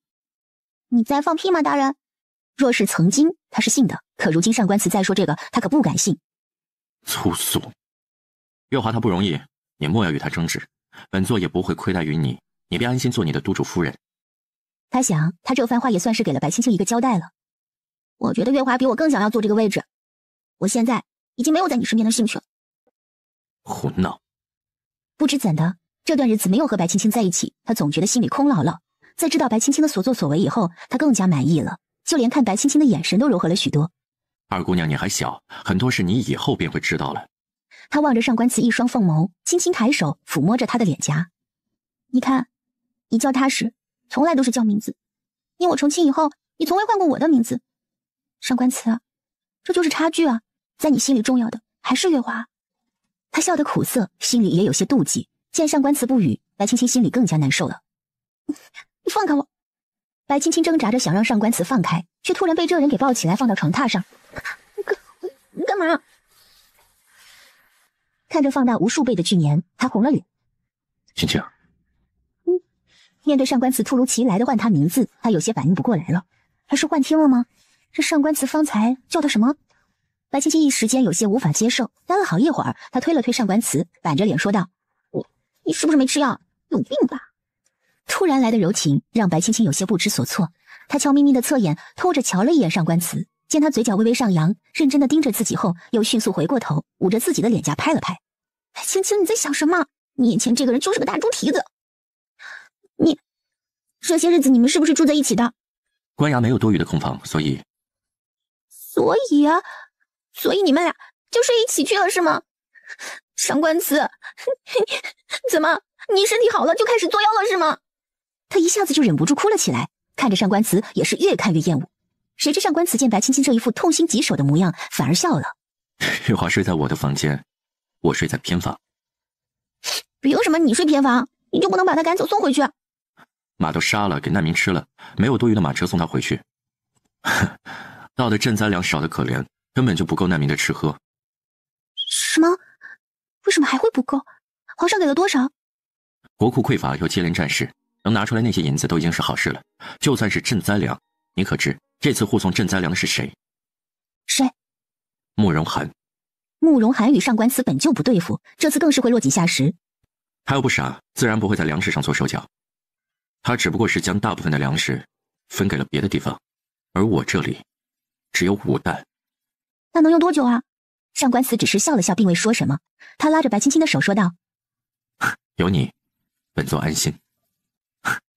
[SPEAKER 3] 你在放屁吗，大人？若是曾经他是信的，可如今上官慈再说这个，他可不敢信。
[SPEAKER 1] 粗俗！月华他不容易，你莫要与他争执，本座也不会亏待于你，你便安心做你的督主夫人。
[SPEAKER 3] 他想，他这番话也算是给了白青青一个交代了。我觉得月华比我更想要坐这个位置，我现在已经没有在你身边的兴趣了。
[SPEAKER 1] 胡闹！
[SPEAKER 3] 不知怎的，这段日子没有和白青青在一起，他总觉得心里空落落。在知道白青青的所作所为以后，他更加满意了，就连看白青青的眼神都柔和了许多。
[SPEAKER 1] 二姑娘你还小，很多事你以后便会知道了。
[SPEAKER 3] 他望着上官慈一双凤眸，轻轻抬手抚摸着他的脸颊。你看，你叫他时从来都是叫名字，因我成亲以后，你从未唤过我的名字。上官慈，这就是差距啊，在你心里重要的还是月华。他笑得苦涩，心里也有些妒忌。见上官慈不语，白青青心里更加难受了。你放开我！白青青挣扎着想让上官慈放开，却突然被这人给抱起来放到床榻上。你干嘛？看着放大无数倍的巨年，他红了脸。
[SPEAKER 1] 青青。
[SPEAKER 3] 面对上官慈突如其来的唤他名字，他有些反应不过来了。还是幻听了吗？这上官慈方才叫他什么？白青青一时间有些无法接受，待了好一会儿，他推了推上官慈，板着脸说道：你是不是没吃药？有病吧？突然来的柔情让白青青有些不知所措，她悄咪咪的侧眼偷着瞧了一眼上官慈，见他嘴角微微上扬，认真的盯着自己后，又迅速回过头，捂着自己的脸颊拍了拍。白青青，你在想什么？你眼前这个人就是个大猪蹄子。你这些日子你们是不是住在一起的？
[SPEAKER 1] 官衙没有多余的空房，所以
[SPEAKER 6] 你们俩就睡一起去了是吗？上官慈，怎么你身体好了就开始作妖了是吗？
[SPEAKER 3] 他一下子就忍不住哭了起来，看着上官慈也是越看越厌恶。谁知上官慈见白青青这一副痛心疾首的模样，反而笑了。
[SPEAKER 1] 月华睡在我的房间，我睡在偏房。
[SPEAKER 6] 凭什么你睡偏房，你就不能把他赶走送回去？
[SPEAKER 1] 马都杀了，给难民吃了，没有多余的马车送他回去。到的赈灾粮少得可怜，根本就不够难民的吃喝。
[SPEAKER 3] 什么？为什么还会不够？皇上给了多少？
[SPEAKER 1] 国库匮乏又接连战事，能拿出来那些银子都已经是好事了。就算是赈灾粮，你可知这次护送赈灾粮的是谁？
[SPEAKER 3] 谁？
[SPEAKER 1] 慕容涵。
[SPEAKER 3] 慕容涵与上官慈本就不对付，这次更是会落井下石。
[SPEAKER 1] 他又不傻，自然不会在粮食上做手脚。他只不过是将大部分的粮食分给了别的地方，而我这里只有5担。
[SPEAKER 3] 那能用多久啊？上官慈只是笑了笑，并未说什么。他拉着白青青的手说道：“
[SPEAKER 1] 有你，本座安心。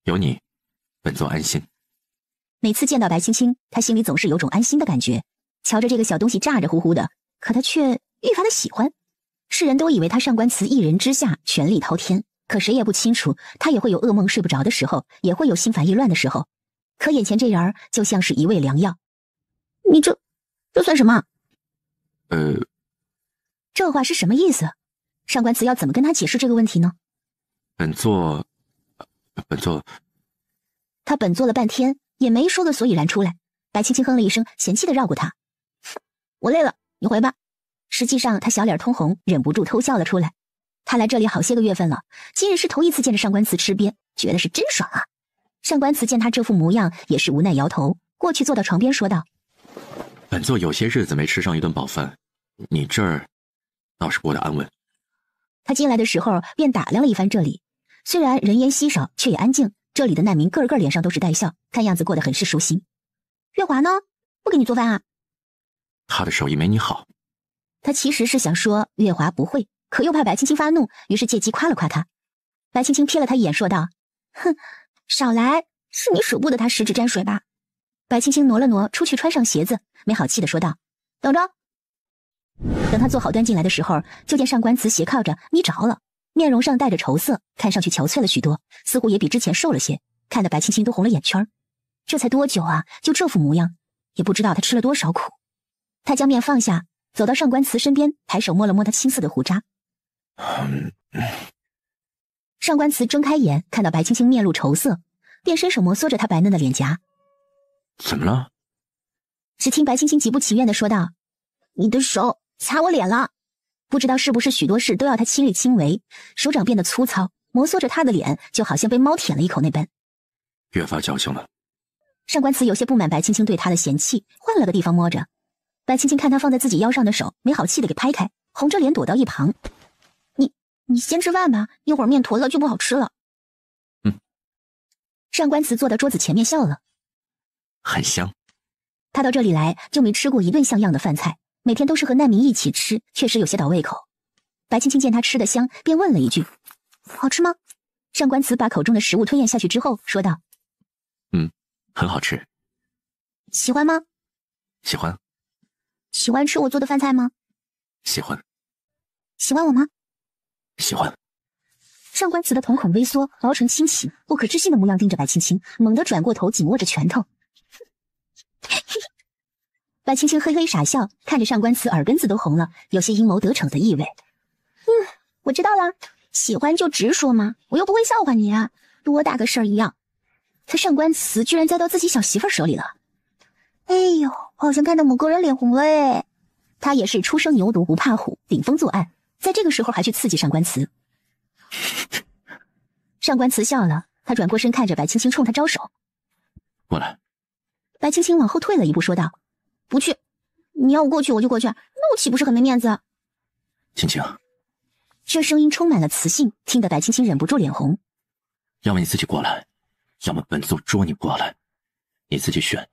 [SPEAKER 1] 有你，本座安心。”
[SPEAKER 3] 每次见到白青青，他心里总是有种安心的感觉。瞧着这个小东西咋着呼呼的，可他却愈发的喜欢。世人都以为他上官慈一人之下权力滔天，可谁也不清楚，他也会有噩梦睡不着的时候，也会有心烦意乱的时候。可眼前这人儿就像是一味良药。你这算什么？这话是什么意思？上官慈要怎么跟他解释这个问题呢？
[SPEAKER 1] 本座，
[SPEAKER 3] 他本坐了半天，也没说个所以然出来。白青青哼了一声，嫌弃的绕过他：“我累了，你回吧。”实际上他小脸通红，忍不住偷笑了出来。他来这里好些个月份了，今日是头一次见着上官慈吃瘪，觉得是真爽啊。上官慈见他这副模样，也是无奈摇头，过去坐到床边说道：“
[SPEAKER 1] 本座有些日子没吃上一顿饱饭，你这儿倒是过得安稳。”
[SPEAKER 3] 他进来的时候便打量了一番这里，虽然人烟稀少，却也安静。这里的难民个个脸上都是带笑，看样子过得很是舒心。月华呢？不给你做饭啊？
[SPEAKER 1] 他的手艺没你好。
[SPEAKER 3] 他其实是想说月华不会，可又怕白青青发怒，于是借机夸了夸他。白青青瞥了他一眼，说道：“哼，少来，是你舍不得他十指沾水吧？”白青青挪了挪，出去穿上鞋子，没好气的说道：“等着。”等他做好端进来的时候，就见上官慈斜靠着眯着了，面容上带着愁色，看上去憔悴了许多，似乎也比之前瘦了些，看得白青青都红了眼圈。这才多久啊，就这副模样，也不知道他吃了多少苦。他将面放下，走到上官慈身边，抬手摸了摸他青涩的胡渣。上官慈睁开眼，看到白青青面露愁色，便伸手摩挲着她白嫩的脸颊。
[SPEAKER 1] 怎么了？
[SPEAKER 3] 只听白青青极不情愿地说道：“你的手擦我脸了。”不知道是不是许多事都要他亲力亲为，手掌变得粗糙，摩挲着他的脸，就好像被猫舔了一口那般。
[SPEAKER 1] 越发矫情了。
[SPEAKER 3] 上官慈有些不满白青青对他的嫌弃，换了个地方摸着。白青青看他放在自己腰上的手，没好气的给拍开，红着脸躲到一旁。你先吃饭吧，一会儿面坨了就不好吃了。上官慈坐到桌子前面笑了。
[SPEAKER 1] 很香。
[SPEAKER 3] 他到这里来就没吃过一顿像样的饭菜，每天都是和难民一起吃，确实有些倒胃口。白青青见他吃得香，便问了一句：“好吃吗？”上官慈把口中的食物吞咽下去之后说道：“
[SPEAKER 1] 很好吃。”“
[SPEAKER 3] 喜欢吗？”“
[SPEAKER 1] 喜欢。”“
[SPEAKER 3] 喜欢吃我做的饭菜吗？”“
[SPEAKER 1] 喜欢。”“
[SPEAKER 3] 喜欢我吗？”“
[SPEAKER 1] 喜欢。”
[SPEAKER 3] 上官慈的瞳孔微缩，熬成清奇不可置信的模样盯着白青青，猛地转过头，紧握着拳头。白青青嘿嘿傻笑，看着上官慈耳根子都红了，有些阴谋得逞的意味。我知道了，喜欢就直说嘛，我又不会笑话你，多大个事儿一样。他上官慈居然栽到自己小媳妇手里了。哎呦，好像看到某个人脸红了哎。他也是初生牛犊不怕虎，顶风作案，在这个时候还去刺激上官慈。上官慈笑了，他转过身看着白青青冲他招手。
[SPEAKER 1] 过来。
[SPEAKER 3] 白青青往后退了一步说道：“不去，你要我过去我就过去，那我岂不是很没面子？”
[SPEAKER 1] 青青，
[SPEAKER 3] 这声音充满了磁性，听得白青青忍不住脸红。
[SPEAKER 1] 要么你自己过来，要么本座捉你过来，你自己选。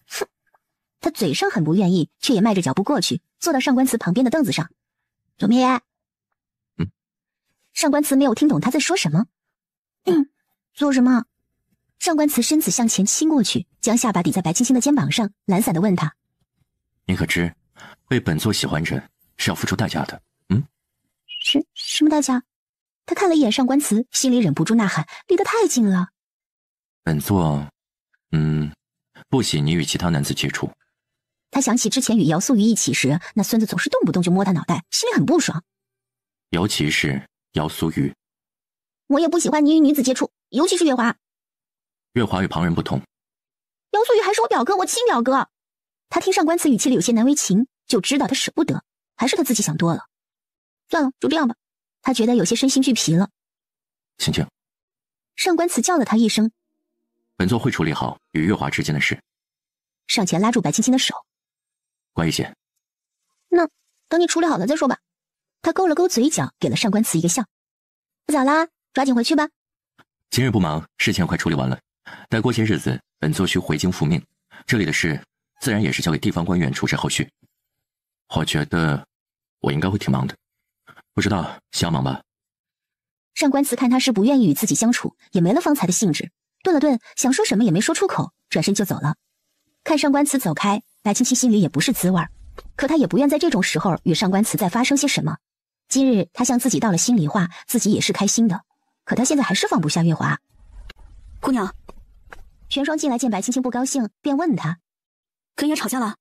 [SPEAKER 3] 哼，他嘴上很不愿意，却也迈着脚步过去，坐到上官慈旁边的凳子上。左明爷。上官慈没有听懂他在说什么。做什么？上官慈身子向前倾过去，将下巴抵在白青青的肩膀上，懒散地问他：“
[SPEAKER 1] 你可知，被本座喜欢人是要付出代价的？”
[SPEAKER 3] 什么代价？他看了一眼上官慈，心里忍不住呐喊，离得太近了。
[SPEAKER 1] 本座，不喜你与其他男子接触。
[SPEAKER 3] 他想起之前与姚素玉一起时，那孙子总是动不动就摸他脑袋，心里很不爽。
[SPEAKER 1] 尤其是姚素玉。
[SPEAKER 3] 我也不喜欢你与女子接触，尤其是月华。
[SPEAKER 1] 月华与旁人不同。
[SPEAKER 3] 姚素玉还是我表哥，我亲表哥。他听上官慈语气里有些难为情，就知道他舍不得，还是他自己想多了。算了，就这样吧。他觉得有些身心俱疲了。
[SPEAKER 1] 青青。
[SPEAKER 3] 上官慈叫了他一声。
[SPEAKER 1] 本座会处理好与月华之间的事。
[SPEAKER 3] 上前拉住白青青的手。
[SPEAKER 1] 乖一些。
[SPEAKER 3] 那等你处理好了再说吧。他勾了勾嘴角，给了上官慈一个笑。不早啦，抓紧回去吧。
[SPEAKER 1] 今日不忙，事情快处理完了。待过些日子，本座需回京复命，这里的事自然也是交给地方官员处置后续。我觉得我应该会挺忙的，不知道想忙吧？
[SPEAKER 3] 上官慈看他是不愿意与自己相处，也没了方才的兴致，顿了顿，想说什么也没说出口，转身就走了。看上官慈走开，白青青心里也不是滋味，可他也不愿在这种时候与上官慈再发生些什么。今日他向自己道了心里话，自己也是开心的，可他现在还是放不下月华。
[SPEAKER 7] 姑娘，
[SPEAKER 3] 玄霜进来见白青青不高兴，便问他：“
[SPEAKER 7] 跟爷吵架了？”“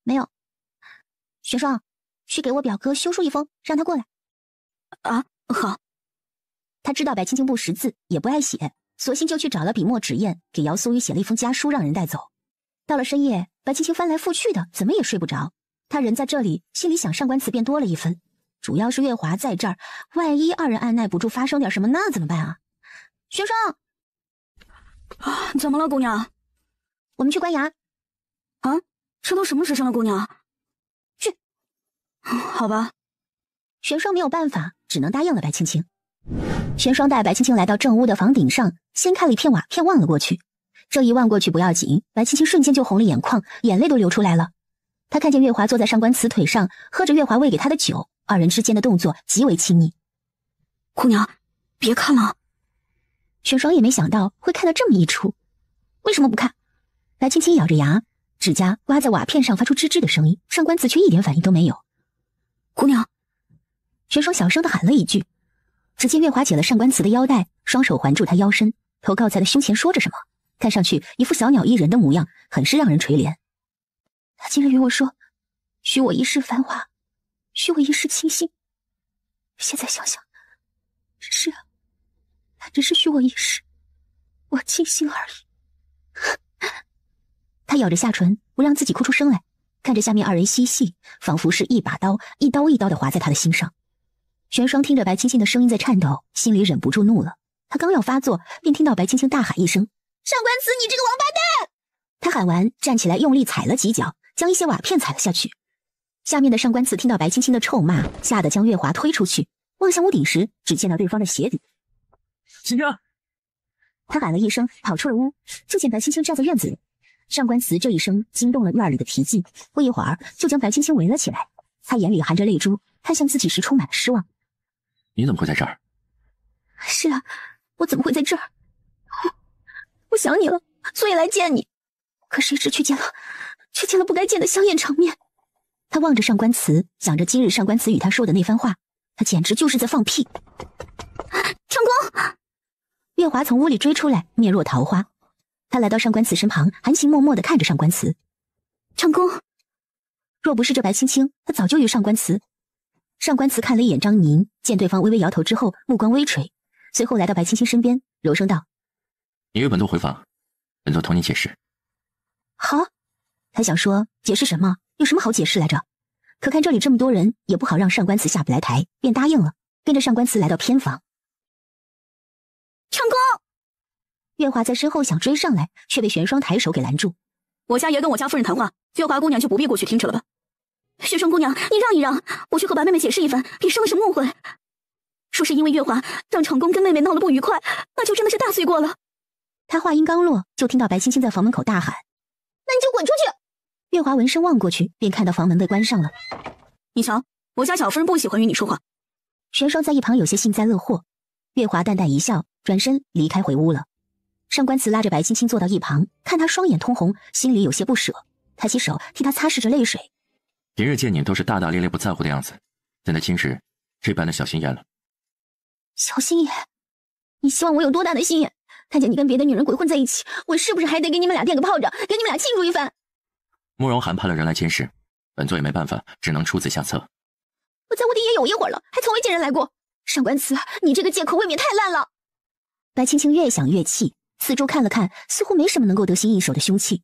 [SPEAKER 3] 没有。”“玄霜，去给我表哥修书一封，让他过来。”“
[SPEAKER 7] 啊，好。”
[SPEAKER 3] 他知道白青青不识字，也不爱写，索性就去找了笔墨纸砚，给姚苏雨写了一封家书，让人带走。到了深夜，白青青翻来覆去的，怎么也睡不着。他人在这里，心里想上官慈便多了一分。主要是月华在这儿，万一二人按耐不住发生点什么，那怎么办啊？玄霜，
[SPEAKER 7] 怎么了，姑娘？
[SPEAKER 3] 我们去关衙。
[SPEAKER 7] 啊，这都什么时辰了，姑娘？
[SPEAKER 3] 去。
[SPEAKER 7] 好吧。
[SPEAKER 3] 玄霜没有办法，只能答应了白青青。玄霜带白青青来到正屋的房顶上，掀开了一片瓦片望了过去。这一望过去不要紧，白青青瞬间就红了眼眶，眼泪都流出来了。他看见月华坐在上官慈腿上，喝着月华喂给他的酒，二人之间的动作极为亲密。
[SPEAKER 7] 姑娘，别看了。
[SPEAKER 3] 玄霜也没想到会看到这么一出。为什么不看？白青青咬着牙，指甲刮在瓦片上发出吱吱的声音，上官慈却一点反应都没有。
[SPEAKER 7] 姑娘，
[SPEAKER 3] 玄霜小声地喊了一句。只见月华解了上官慈的腰带，双手环住他腰身，头靠在他胸前说着什么，看上去一副小鸟依人的模样，很是让人垂怜。他今日与我说，许我一世繁华，许我一世清心。现在想想，是啊，他只是许我一世，我清心而已。他咬着下唇，不让自己哭出声来，看着下面二人嬉戏，仿佛是一把刀，一刀一刀地划在他的心上。玄霜听着白青青的声音在颤抖，心里忍不住怒了。他刚要发作，便听到白青青大喊一声：“上官慈，你这个王八蛋！”他喊完，站起来用力踩了几脚，将一些瓦片踩了下去。下面的上官慈听到白青青的臭骂，吓得将月华推出去，望向屋顶时，只见到对方的鞋底。
[SPEAKER 10] 青青，
[SPEAKER 3] 他喊了一声，跑出了屋，就见白青青站在院子里。上官慈这一声惊动了院里的皮筋，不一会儿就将白青青围了起来。他眼里含着泪珠，看向自己时充满了失望。
[SPEAKER 1] 你怎么会在这儿？
[SPEAKER 3] 是啊，我怎么会在这儿？我想你了，所以来见你。可谁知却见了不该见的香艳场面。他望着上官慈，想着今日上官慈与他说的那番话，他简直就是在放屁。
[SPEAKER 6] 成功！
[SPEAKER 3] 月华从屋里追出来，面若桃花。他来到上官慈身旁，含情脉脉地看着上官慈。
[SPEAKER 6] 成功！
[SPEAKER 3] 若不是这白青青，他早就与上官慈。上官慈看了一眼张宁，见对方微微摇头之后，目光微垂，随后来到白青青身边，柔声道：“
[SPEAKER 1] 你与本座回房，本座同你解释。”
[SPEAKER 3] 好，他想说解释什么，有什么好解释来着？可看这里这么多人，也不好让上官慈下不来台，便答应了，跟着上官慈来到偏房。
[SPEAKER 6] 成功！
[SPEAKER 3] 月华在身后想追上来，却被玄霜抬手给拦住。
[SPEAKER 7] 我家爷跟我家夫人谈话，月华姑娘就不必过去听着了吧。
[SPEAKER 6] 雪霜姑娘，你让一让，我去和白妹妹解释一番，别生了什么误会。说是因为月华让成功跟妹妹闹了不愉快，那就真的是大罪过了。
[SPEAKER 3] 他话音刚落，就听到白青青在房门口大喊：“
[SPEAKER 6] 那你就滚出去！”
[SPEAKER 3] 月华闻声望过去，便看到房门被关上了。
[SPEAKER 7] 你瞧，我家小夫人不喜欢与你说话。
[SPEAKER 3] 玄霜在一旁有些幸灾乐祸。月华淡淡一笑，转身离开回屋了。上官慈拉着白青青坐到一旁，看她双眼通红，心里有些不舍，抬起手替她擦拭着泪水。
[SPEAKER 1] 平日见你都是大大咧咧不在乎的样子，现在今日这般的小心眼了。
[SPEAKER 3] 小心眼？你希望我有多大的心眼？看见你跟别的女人鬼混在一起，我是不是还得给你们俩垫个炮仗，给你们俩庆祝一番？
[SPEAKER 1] 慕容涵派了人来监视，本座也没办法，只能出此下策。
[SPEAKER 6] 我在屋里也有一会儿了，还从未见人来过。上官慈，你这个借口未免太烂了。
[SPEAKER 3] 白青青越想越气，四周看了看，似乎没什么能够得心应手的凶器。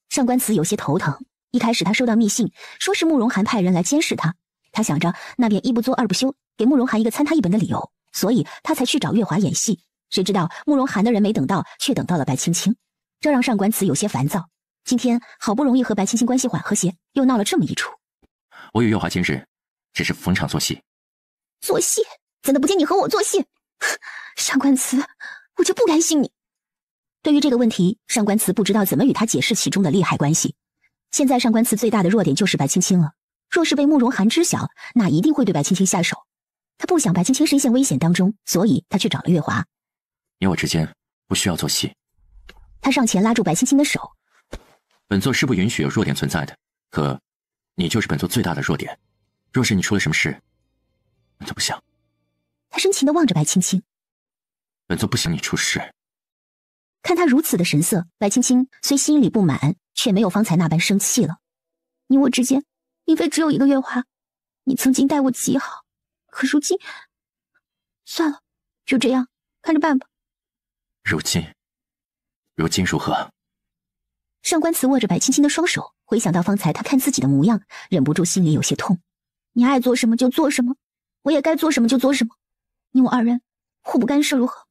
[SPEAKER 3] 上官慈有些头疼。一开始他收到密信，说是慕容涵派人来监视他，他想着那便一不做二不休，给慕容涵一个参他一本的理由，所以他才去找月华演戏。谁知道慕容涵的人没等到，却等到了白青青，这让上官慈有些烦躁。今天好不容易和白青青关系缓和些，又闹了这么一出。
[SPEAKER 1] 我与月华今日只是逢场作戏。
[SPEAKER 6] 做戏？怎的不见你和我做戏？
[SPEAKER 3] 上官慈，我就不甘心你。对于这个问题，上官慈不知道怎么与他解释其中的利害关系。现在上官慈最大的弱点就是白青青了，若是被慕容涵知晓，那一定会对白青青下手。他不想白青青深陷危险当中，所以他去找了月华。
[SPEAKER 1] 你我之间不需要做戏。
[SPEAKER 3] 他上前拉住白青青的手。
[SPEAKER 1] 本座是不允许有弱点存在的，可你就是本座最大的弱点。若是你出了什么事，本座不想。
[SPEAKER 3] 他深情地望着白青青。
[SPEAKER 1] 本座不想你出事。
[SPEAKER 3] 看他如此的神色，白青青虽心里不满，却没有方才那般生气了。你我之间并非只有一个月华，你曾经待我极好，可如今算了，就这样看着办吧。
[SPEAKER 1] 如今如何？
[SPEAKER 3] 上官慈握着白青青的双手，回想到方才他看自己的模样，忍不住心里有些痛。你爱做什么就做什么，我也该做什么就做什么，你我二人互不干涉，如何？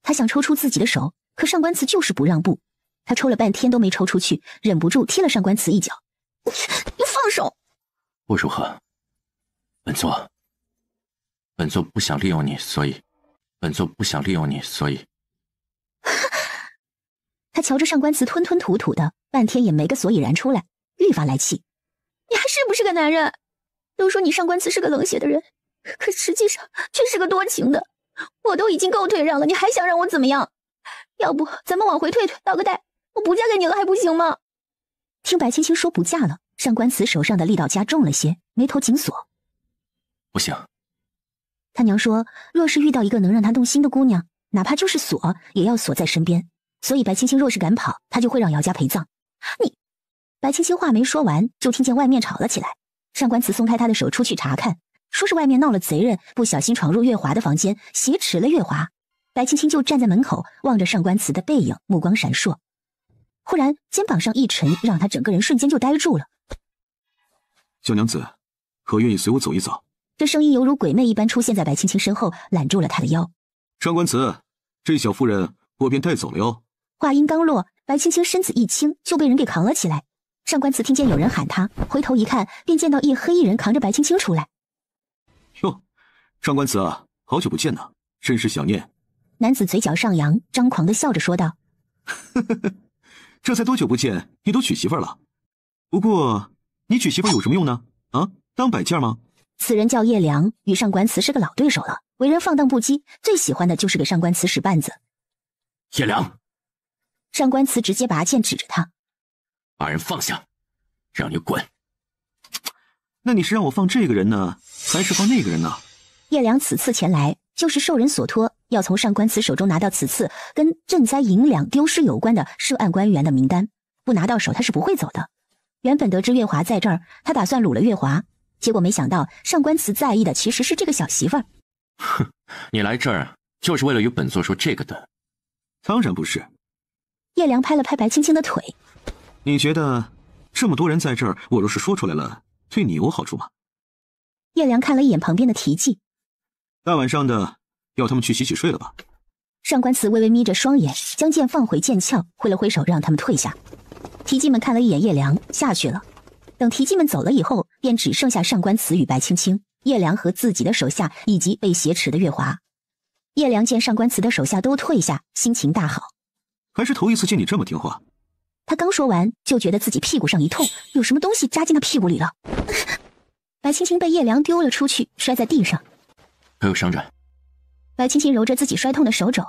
[SPEAKER 3] 他想抽出自己的手，可上官慈就是不让步。他抽了半天都没抽出去，忍不住踢了上官慈一脚。你放手！
[SPEAKER 1] 不如何？本座不想利用你，所以
[SPEAKER 3] 他瞧着上官慈吞吞吐吐的，半天也没个所以然出来，愈发来气。你还是不是个男人？都说你上官慈是个冷血的人，可实际上却是个多情的。我都已经够退让了，你还想让我怎么样？要不咱们往回退退，倒个带，我不嫁给你了还不行吗？听白青青说不嫁了，上官慈手上的力道加重了些，眉头紧锁。
[SPEAKER 1] 不行。
[SPEAKER 3] 他娘说，若是遇到一个能让他动心的姑娘，哪怕就是锁，也要锁在身边。所以白青青若是敢跑，他就会让姚家陪葬。你……白青青话没说完，就听见外面吵了起来。上官慈松开他的手出去查看，说是外面闹了贼人，不小心闯入月华的房间，挟持了月华。白青青就站在门口，望着上官慈的背影，目光闪烁。忽然肩膀上一沉，让他整个人瞬间就呆住了。
[SPEAKER 9] 小娘子，可愿意随我走一走？
[SPEAKER 3] 这声音犹如鬼魅一般出现在白青青身后，揽住了他的腰。
[SPEAKER 9] 上官慈，这小妇人我便带走了哟。
[SPEAKER 3] 话音刚落，白青青身子一轻，就被人给扛了起来。上官慈听见有人喊他，回头一看，便见到一黑衣人扛着白青青出来。
[SPEAKER 9] 哟，上官慈啊，好久不见呐，甚是想念。
[SPEAKER 3] 男子嘴角上扬，张狂地笑着说道：
[SPEAKER 9] 这才多久不见，你都娶媳妇了？不过你娶媳妇有什么用呢？啊，当摆件吗？
[SPEAKER 3] 此人叫叶良，与上官慈是个老对手了，为人放荡不羁，最喜欢的就是给上官慈使绊子。
[SPEAKER 1] 叶良！
[SPEAKER 3] 上官慈直接拔剑指着他：
[SPEAKER 1] 把人放下，让你滚！
[SPEAKER 9] 那你是让我放这个人呢，还是放那个人呢？
[SPEAKER 3] 叶良此次前来，就是受人所托，要从上官慈手中拿到此次跟赈灾银两丢失有关的涉案官员的名单，不拿到手他是不会走的。原本得知月华在这儿，他打算掳了月华，结果没想到上官慈在意的其实是这个小媳妇儿。
[SPEAKER 1] 哼，你来这儿就是为了与本座说这个的？
[SPEAKER 9] 当然不是。
[SPEAKER 3] 叶良拍了拍白青青的腿。
[SPEAKER 9] 你觉得这么多人在这儿，我若是说出来了，对你有好处吗？
[SPEAKER 3] 叶良看了一眼旁边的提记。
[SPEAKER 9] 大晚上的，要他们去洗睡了吧？
[SPEAKER 3] 上官慈微微眯着双眼，将剑放回剑鞘，挥了挥手让他们退下。提记们看了一眼叶良，下去了。等提记们走了以后，便只剩下上官慈与白青青、叶良和自己的手下以及被挟持的月华。叶良见上官慈的手下都退下，心情大好。
[SPEAKER 9] 还是头一次见你这么听话。
[SPEAKER 3] 他刚说完，就觉得自己屁股上一痛，有什么东西扎进他屁股里了。白青青被叶良丢了出去，摔在地上。
[SPEAKER 1] 可有伤着？
[SPEAKER 3] 白青青揉着自己摔痛的手肘。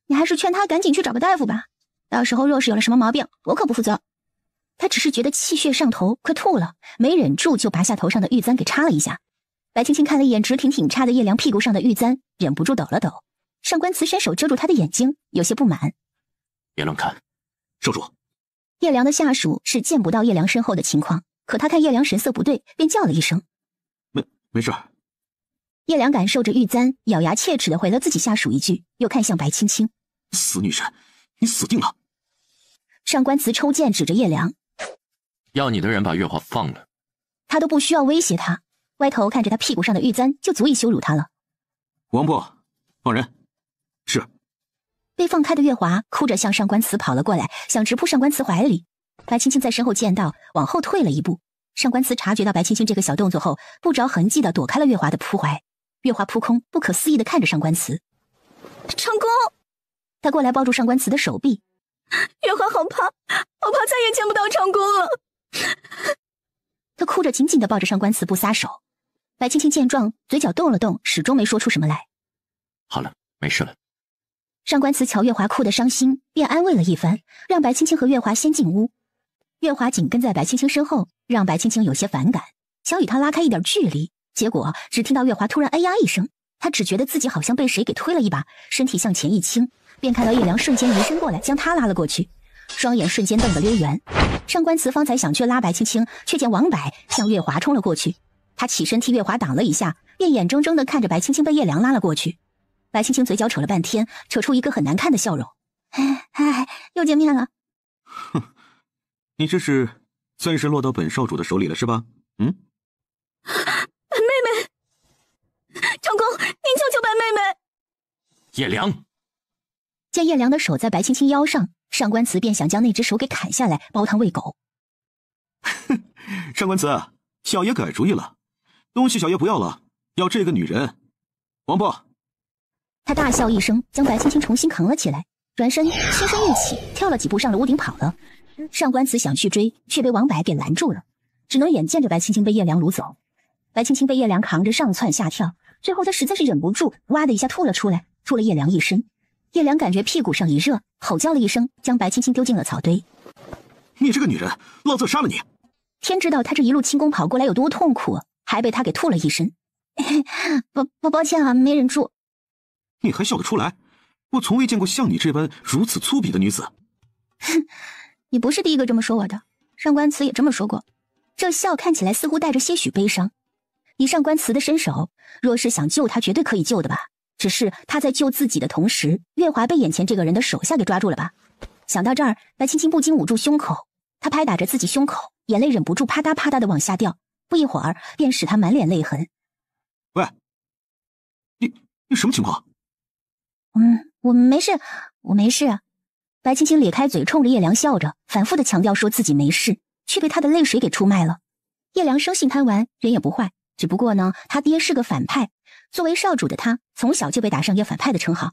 [SPEAKER 3] 你还是劝他赶紧去找个大夫吧，到时候若是有了什么毛病，我可不负责。他只是觉得气血上头，快吐了，没忍住就拔下头上的玉簪给插了一下。白青青看了一眼直挺挺插在叶良屁股上的玉簪，忍不住抖了抖。上官慈伸手遮住他的眼睛，有些不满。
[SPEAKER 1] 别乱看。
[SPEAKER 9] 少主。
[SPEAKER 3] 叶良的下属是见不到叶良身后的情况，可他看叶良神色不对，便叫了一声。
[SPEAKER 9] 没事。
[SPEAKER 3] 叶良感受着玉簪，咬牙切齿地回了自己下属一句，又看向白青青。
[SPEAKER 9] 死女人，你死定了！
[SPEAKER 3] 上官慈抽剑指着叶良。
[SPEAKER 1] 要你的人把月华放了。
[SPEAKER 3] 他都不需要威胁他，歪头看着他屁股上的玉簪就足以羞辱他了。
[SPEAKER 9] 王伯，放人。是。
[SPEAKER 3] 被放开的月华哭着向上官慈跑了过来，想直扑上官慈怀里。白青青在身后见到，往后退了一步。上官慈察觉到白青青这个小动作后，不着痕迹地躲开了月华的扑怀。月华扑空，不可思议地看着上官慈。
[SPEAKER 6] 成功！
[SPEAKER 3] 他过来抱住上官慈的手臂。
[SPEAKER 6] 月华好怕，好怕再也见不到成功了。
[SPEAKER 3] 他哭着紧紧地抱着上官慈不撒手。白青青见状，嘴角动了动，始终没说出什么来。
[SPEAKER 1] 好了，没事了。
[SPEAKER 3] 上官慈瞧月华哭得伤心，便安慰了一番，让白青青和月华先进屋。月华紧跟在白青青身后，让白青青有些反感，想与她拉开一点距离，结果只听到月华突然哎呀一声，她只觉得自己好像被谁给推了一把，身体向前一倾，便看到叶良瞬间移身过来，将她拉了过去，双眼瞬间瞪得溜圆。上官慈方才想去拉白青青，却见王柏向月华冲了过去，他起身替月华挡了一下，便眼睁睁地看着白青青被叶良拉了过去。白青青嘴角扯了半天，扯出一个很难看的笑容。又见面了。
[SPEAKER 9] 哼，你这是算是落到本少主的手里了是吧？
[SPEAKER 6] 妹妹，长公，您救救白妹妹！
[SPEAKER 1] 叶良
[SPEAKER 3] 见叶良的手在白青青腰上，上官慈便想将那只手给砍下来，煲汤喂狗。
[SPEAKER 9] 上官慈，小爷改主意了，东西小爷不要了，要这个女人。王伯。
[SPEAKER 3] 他大笑一声，将白青青重新扛了起来，转身轻身跃起，跳了几步上了屋顶跑了。上官慈想去追，却被王柏给拦住了，只能眼见着白青青被叶良掳走。白青青被叶良扛着上蹿下跳，最后他实在是忍不住，哇的一下吐了出来，吐了叶良一身。叶良感觉屁股上一热，吼叫了一声，将白青青丢进了草堆。
[SPEAKER 9] 你这个女人，老子杀了你！
[SPEAKER 3] 天知道他这一路轻功跑过来有多痛苦，还被他给吐了一身。抱歉啊，没忍住。
[SPEAKER 9] 你还笑得出来？我从未见过像你这般如此粗鄙的女子。
[SPEAKER 3] 你不是第一个这么说我的，上官慈也这么说过。这笑看起来似乎带着些许悲伤。以上官慈的身手，若是想救他，绝对可以救的吧？只是他在救自己的同时，月华被眼前这个人的手下给抓住了吧？想到这儿，白青青不禁捂住胸口，她拍打着自己胸口，眼泪忍不住啪嗒啪嗒的往下掉，不一会儿便使她满脸泪痕。
[SPEAKER 9] 喂，你什么情况？
[SPEAKER 3] 我没事，我没事。白青青咧开嘴，冲着叶良笑着，反复的强调说自己没事，却被他的泪水给出卖了。叶良生性贪玩，人也不坏，只不过呢，他爹是个反派，作为少主的他，从小就被打上叶反派的称号。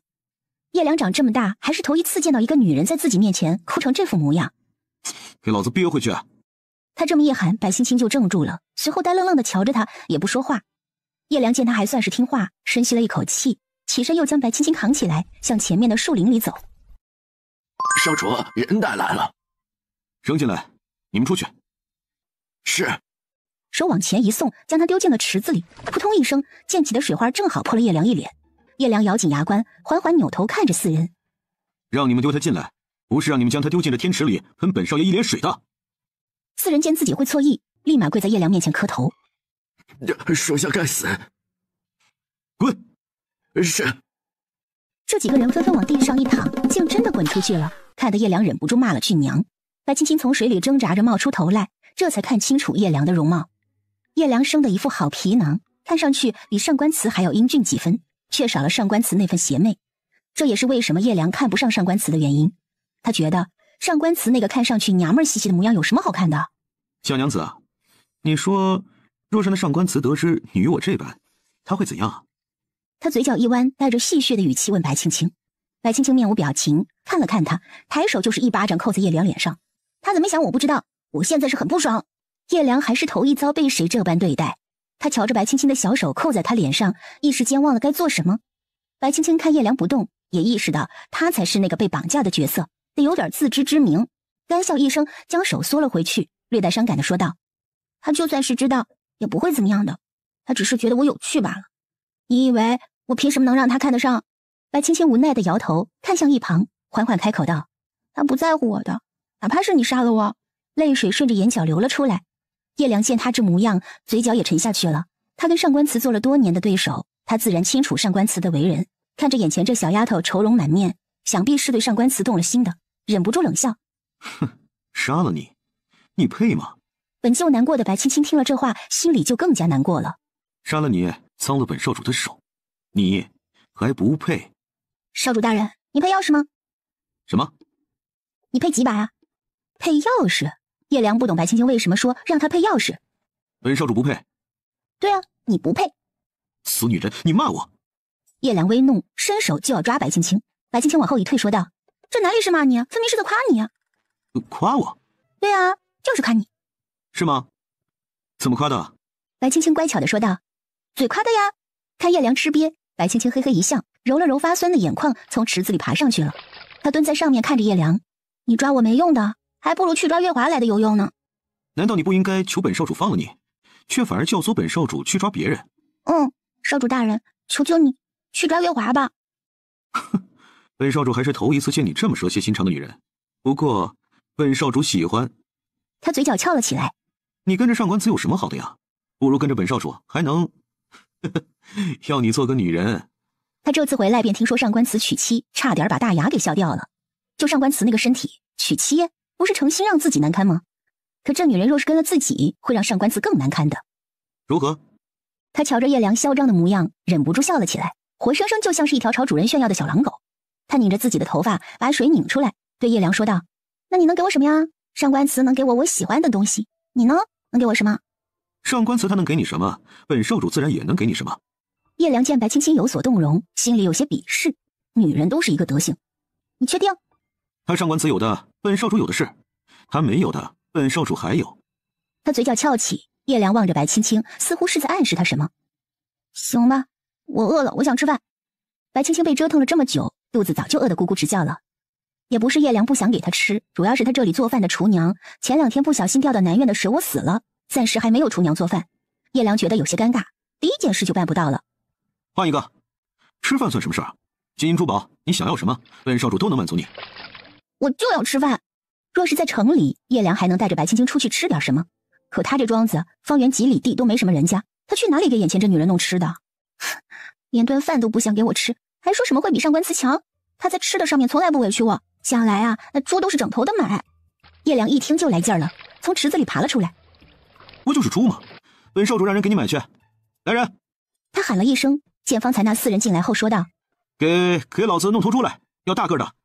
[SPEAKER 3] 叶良长这么大，还是头一次见到一个女人在自己面前哭成这副模样。
[SPEAKER 9] 给老子憋回去！
[SPEAKER 3] 他这么一喊，白青青就怔住了，随后呆愣愣的瞧着他，也不说话。叶良见他还算是听话，深吸了一口气，起身又将白青青扛起来，向前面的树林里走。
[SPEAKER 4] 少主，人带来了。
[SPEAKER 9] 扔进来，你们出去。
[SPEAKER 4] 是。
[SPEAKER 3] 手往前一送，将他丢进了池子里，扑通一声，溅起的水花正好泼了叶良一脸。叶良咬紧牙关，缓缓扭头看着四人。
[SPEAKER 9] 让你们丢他进来，不是让你们将他丢进这天池里喷本少爷一脸水的。
[SPEAKER 3] 四人见自己会错意，立马跪在叶良面前磕头。
[SPEAKER 4] 属下该死。
[SPEAKER 9] 滚！
[SPEAKER 4] 是。
[SPEAKER 3] 这几个人纷纷往地上一躺，竟真的滚出去了，看得叶良忍不住骂了句娘。白青青从水里挣扎着冒出头来，这才看清楚叶良的容貌。叶良生的一副好皮囊，看上去比上官慈还要英俊几分，却少了上官慈那份邪魅。这也是为什么叶良看不上上官慈的原因。他觉得上官慈那个看上去娘们兮兮的模样有什么好看的？
[SPEAKER 9] 小娘子，你说若是那上官慈得知你与我这般，他会怎样？
[SPEAKER 3] 他嘴角一弯，带着戏谑的语气问白青青。白青青面无表情，看了看他，抬手就是一巴掌扣在叶良脸上。他怎么想我不知道，我现在是很不爽。叶良还是头一遭被谁这般对待。他瞧着白青青的小手扣在他脸上，一时间忘了该做什么。白青青看叶良不动，也意识到他才是那个被绑架的角色，得有点自知之明，干笑一声，将手缩了回去，略带伤感的说道：他就算是知道也不会怎么样的，他只是觉得我有趣罢了。你以为我凭什么能让他看得上？白青青无奈的摇头，看向一旁，缓缓开口道：他不在乎我的，哪怕是你杀了我。泪水顺着眼角流了出来。叶良见他这模样，嘴角也沉下去了。他跟上官慈做了多年的对手，他自然清楚上官慈的为人。看着眼前这小丫头愁容满面，想必是对上官慈动了心的，忍不住冷笑：
[SPEAKER 9] 哼，杀了你，你配吗？
[SPEAKER 3] 本就难过的白青青听了这话，心里就更加难过了。
[SPEAKER 9] 杀了你，脏了本少主的手，你还不配。
[SPEAKER 3] 少主大人，你配钥匙吗？
[SPEAKER 9] 什么？
[SPEAKER 3] 你配几把啊？配钥匙？叶良不懂白青青为什么说让他配钥匙。
[SPEAKER 9] 本少主不配。
[SPEAKER 3] 对啊，你不配。
[SPEAKER 9] 死女人，你骂我！
[SPEAKER 3] 叶良微怒，伸手就要抓白青青。白青青往后一退，说道：这哪里是骂你啊，分明是在夸你啊。
[SPEAKER 9] 夸我？
[SPEAKER 3] 对啊，就是夸你。
[SPEAKER 9] 是吗？怎么夸的？
[SPEAKER 3] 白青青乖巧地说道。嘴夸的呀。看叶良吃瘪，白青青嘿嘿一笑，揉了揉发酸的眼眶，从池子里爬上去了。她蹲在上面看着叶良，你抓我没用的，还不如去抓月华来的有用呢。
[SPEAKER 9] 难道你不应该求本少主放了你，却反而教唆本少主去抓别人？
[SPEAKER 3] 少主大人，求求你去抓月华吧。
[SPEAKER 9] 本少主还是头一次见你这么蛇蝎心肠的女人，不过本少主喜欢。
[SPEAKER 3] 他嘴角翘了起来。
[SPEAKER 9] 你跟着上官子有什么好的呀？不如跟着本少主，还能要你做个女人。
[SPEAKER 3] 他这次回来便听说上官慈娶妻，差点把大牙给笑掉了。就上官慈那个身体，娶妻不是诚心让自己难堪吗？可这女人若是跟了自己，会让上官慈更难堪的。
[SPEAKER 9] 如何？
[SPEAKER 3] 他瞧着叶良嚣张的模样，忍不住笑了起来，活生生就像是一条朝主人炫耀的小狼狗。他拧着自己的头发，把水拧出来，对叶良说道：那你能给我什么呀？上官慈能给我喜欢的东西，你呢？能给我什么？
[SPEAKER 9] 上官慈他能给你什么，本少主自然也能给你什么。
[SPEAKER 3] 叶良见白青青有所动容，心里有些鄙视，女人都是一个德行。你确定？
[SPEAKER 9] 他上官慈有的，本少主有的是；他没有的，本少主还有。
[SPEAKER 3] 他嘴角翘起，叶良望着白青青，似乎是在暗示他什么。行吧，我饿了，我想吃饭。白青青被折腾了这么久，肚子早就饿得咕咕直叫了。也不是叶良不想给他吃，主要是他这里做饭的厨娘前2天不小心掉到南院的蛇窝死了，暂时还没有厨娘做饭。叶良觉得有些尴尬，第一件事就办不到了。
[SPEAKER 9] 换一个，吃饭算什么事儿？金银珠宝，你想要什么，本少主都能满足你。
[SPEAKER 3] 我就要吃饭。若是在城里，叶良还能带着白青青出去吃点什么，可他这庄子方圆几里地都没什么人家，他去哪里给眼前这女人弄吃的？连顿饭都不想给我吃，还说什么会比上官慈强？他在吃的上面从来不委屈我，想来啊，那猪都是整头的买。叶良一听就来劲儿了，从池子里爬了出来。
[SPEAKER 9] 不就是猪吗？本少主让人给你买去。来人！
[SPEAKER 3] 他喊了一声，见方才那4人进来后说道：
[SPEAKER 9] 给老子弄头猪来，要大个的。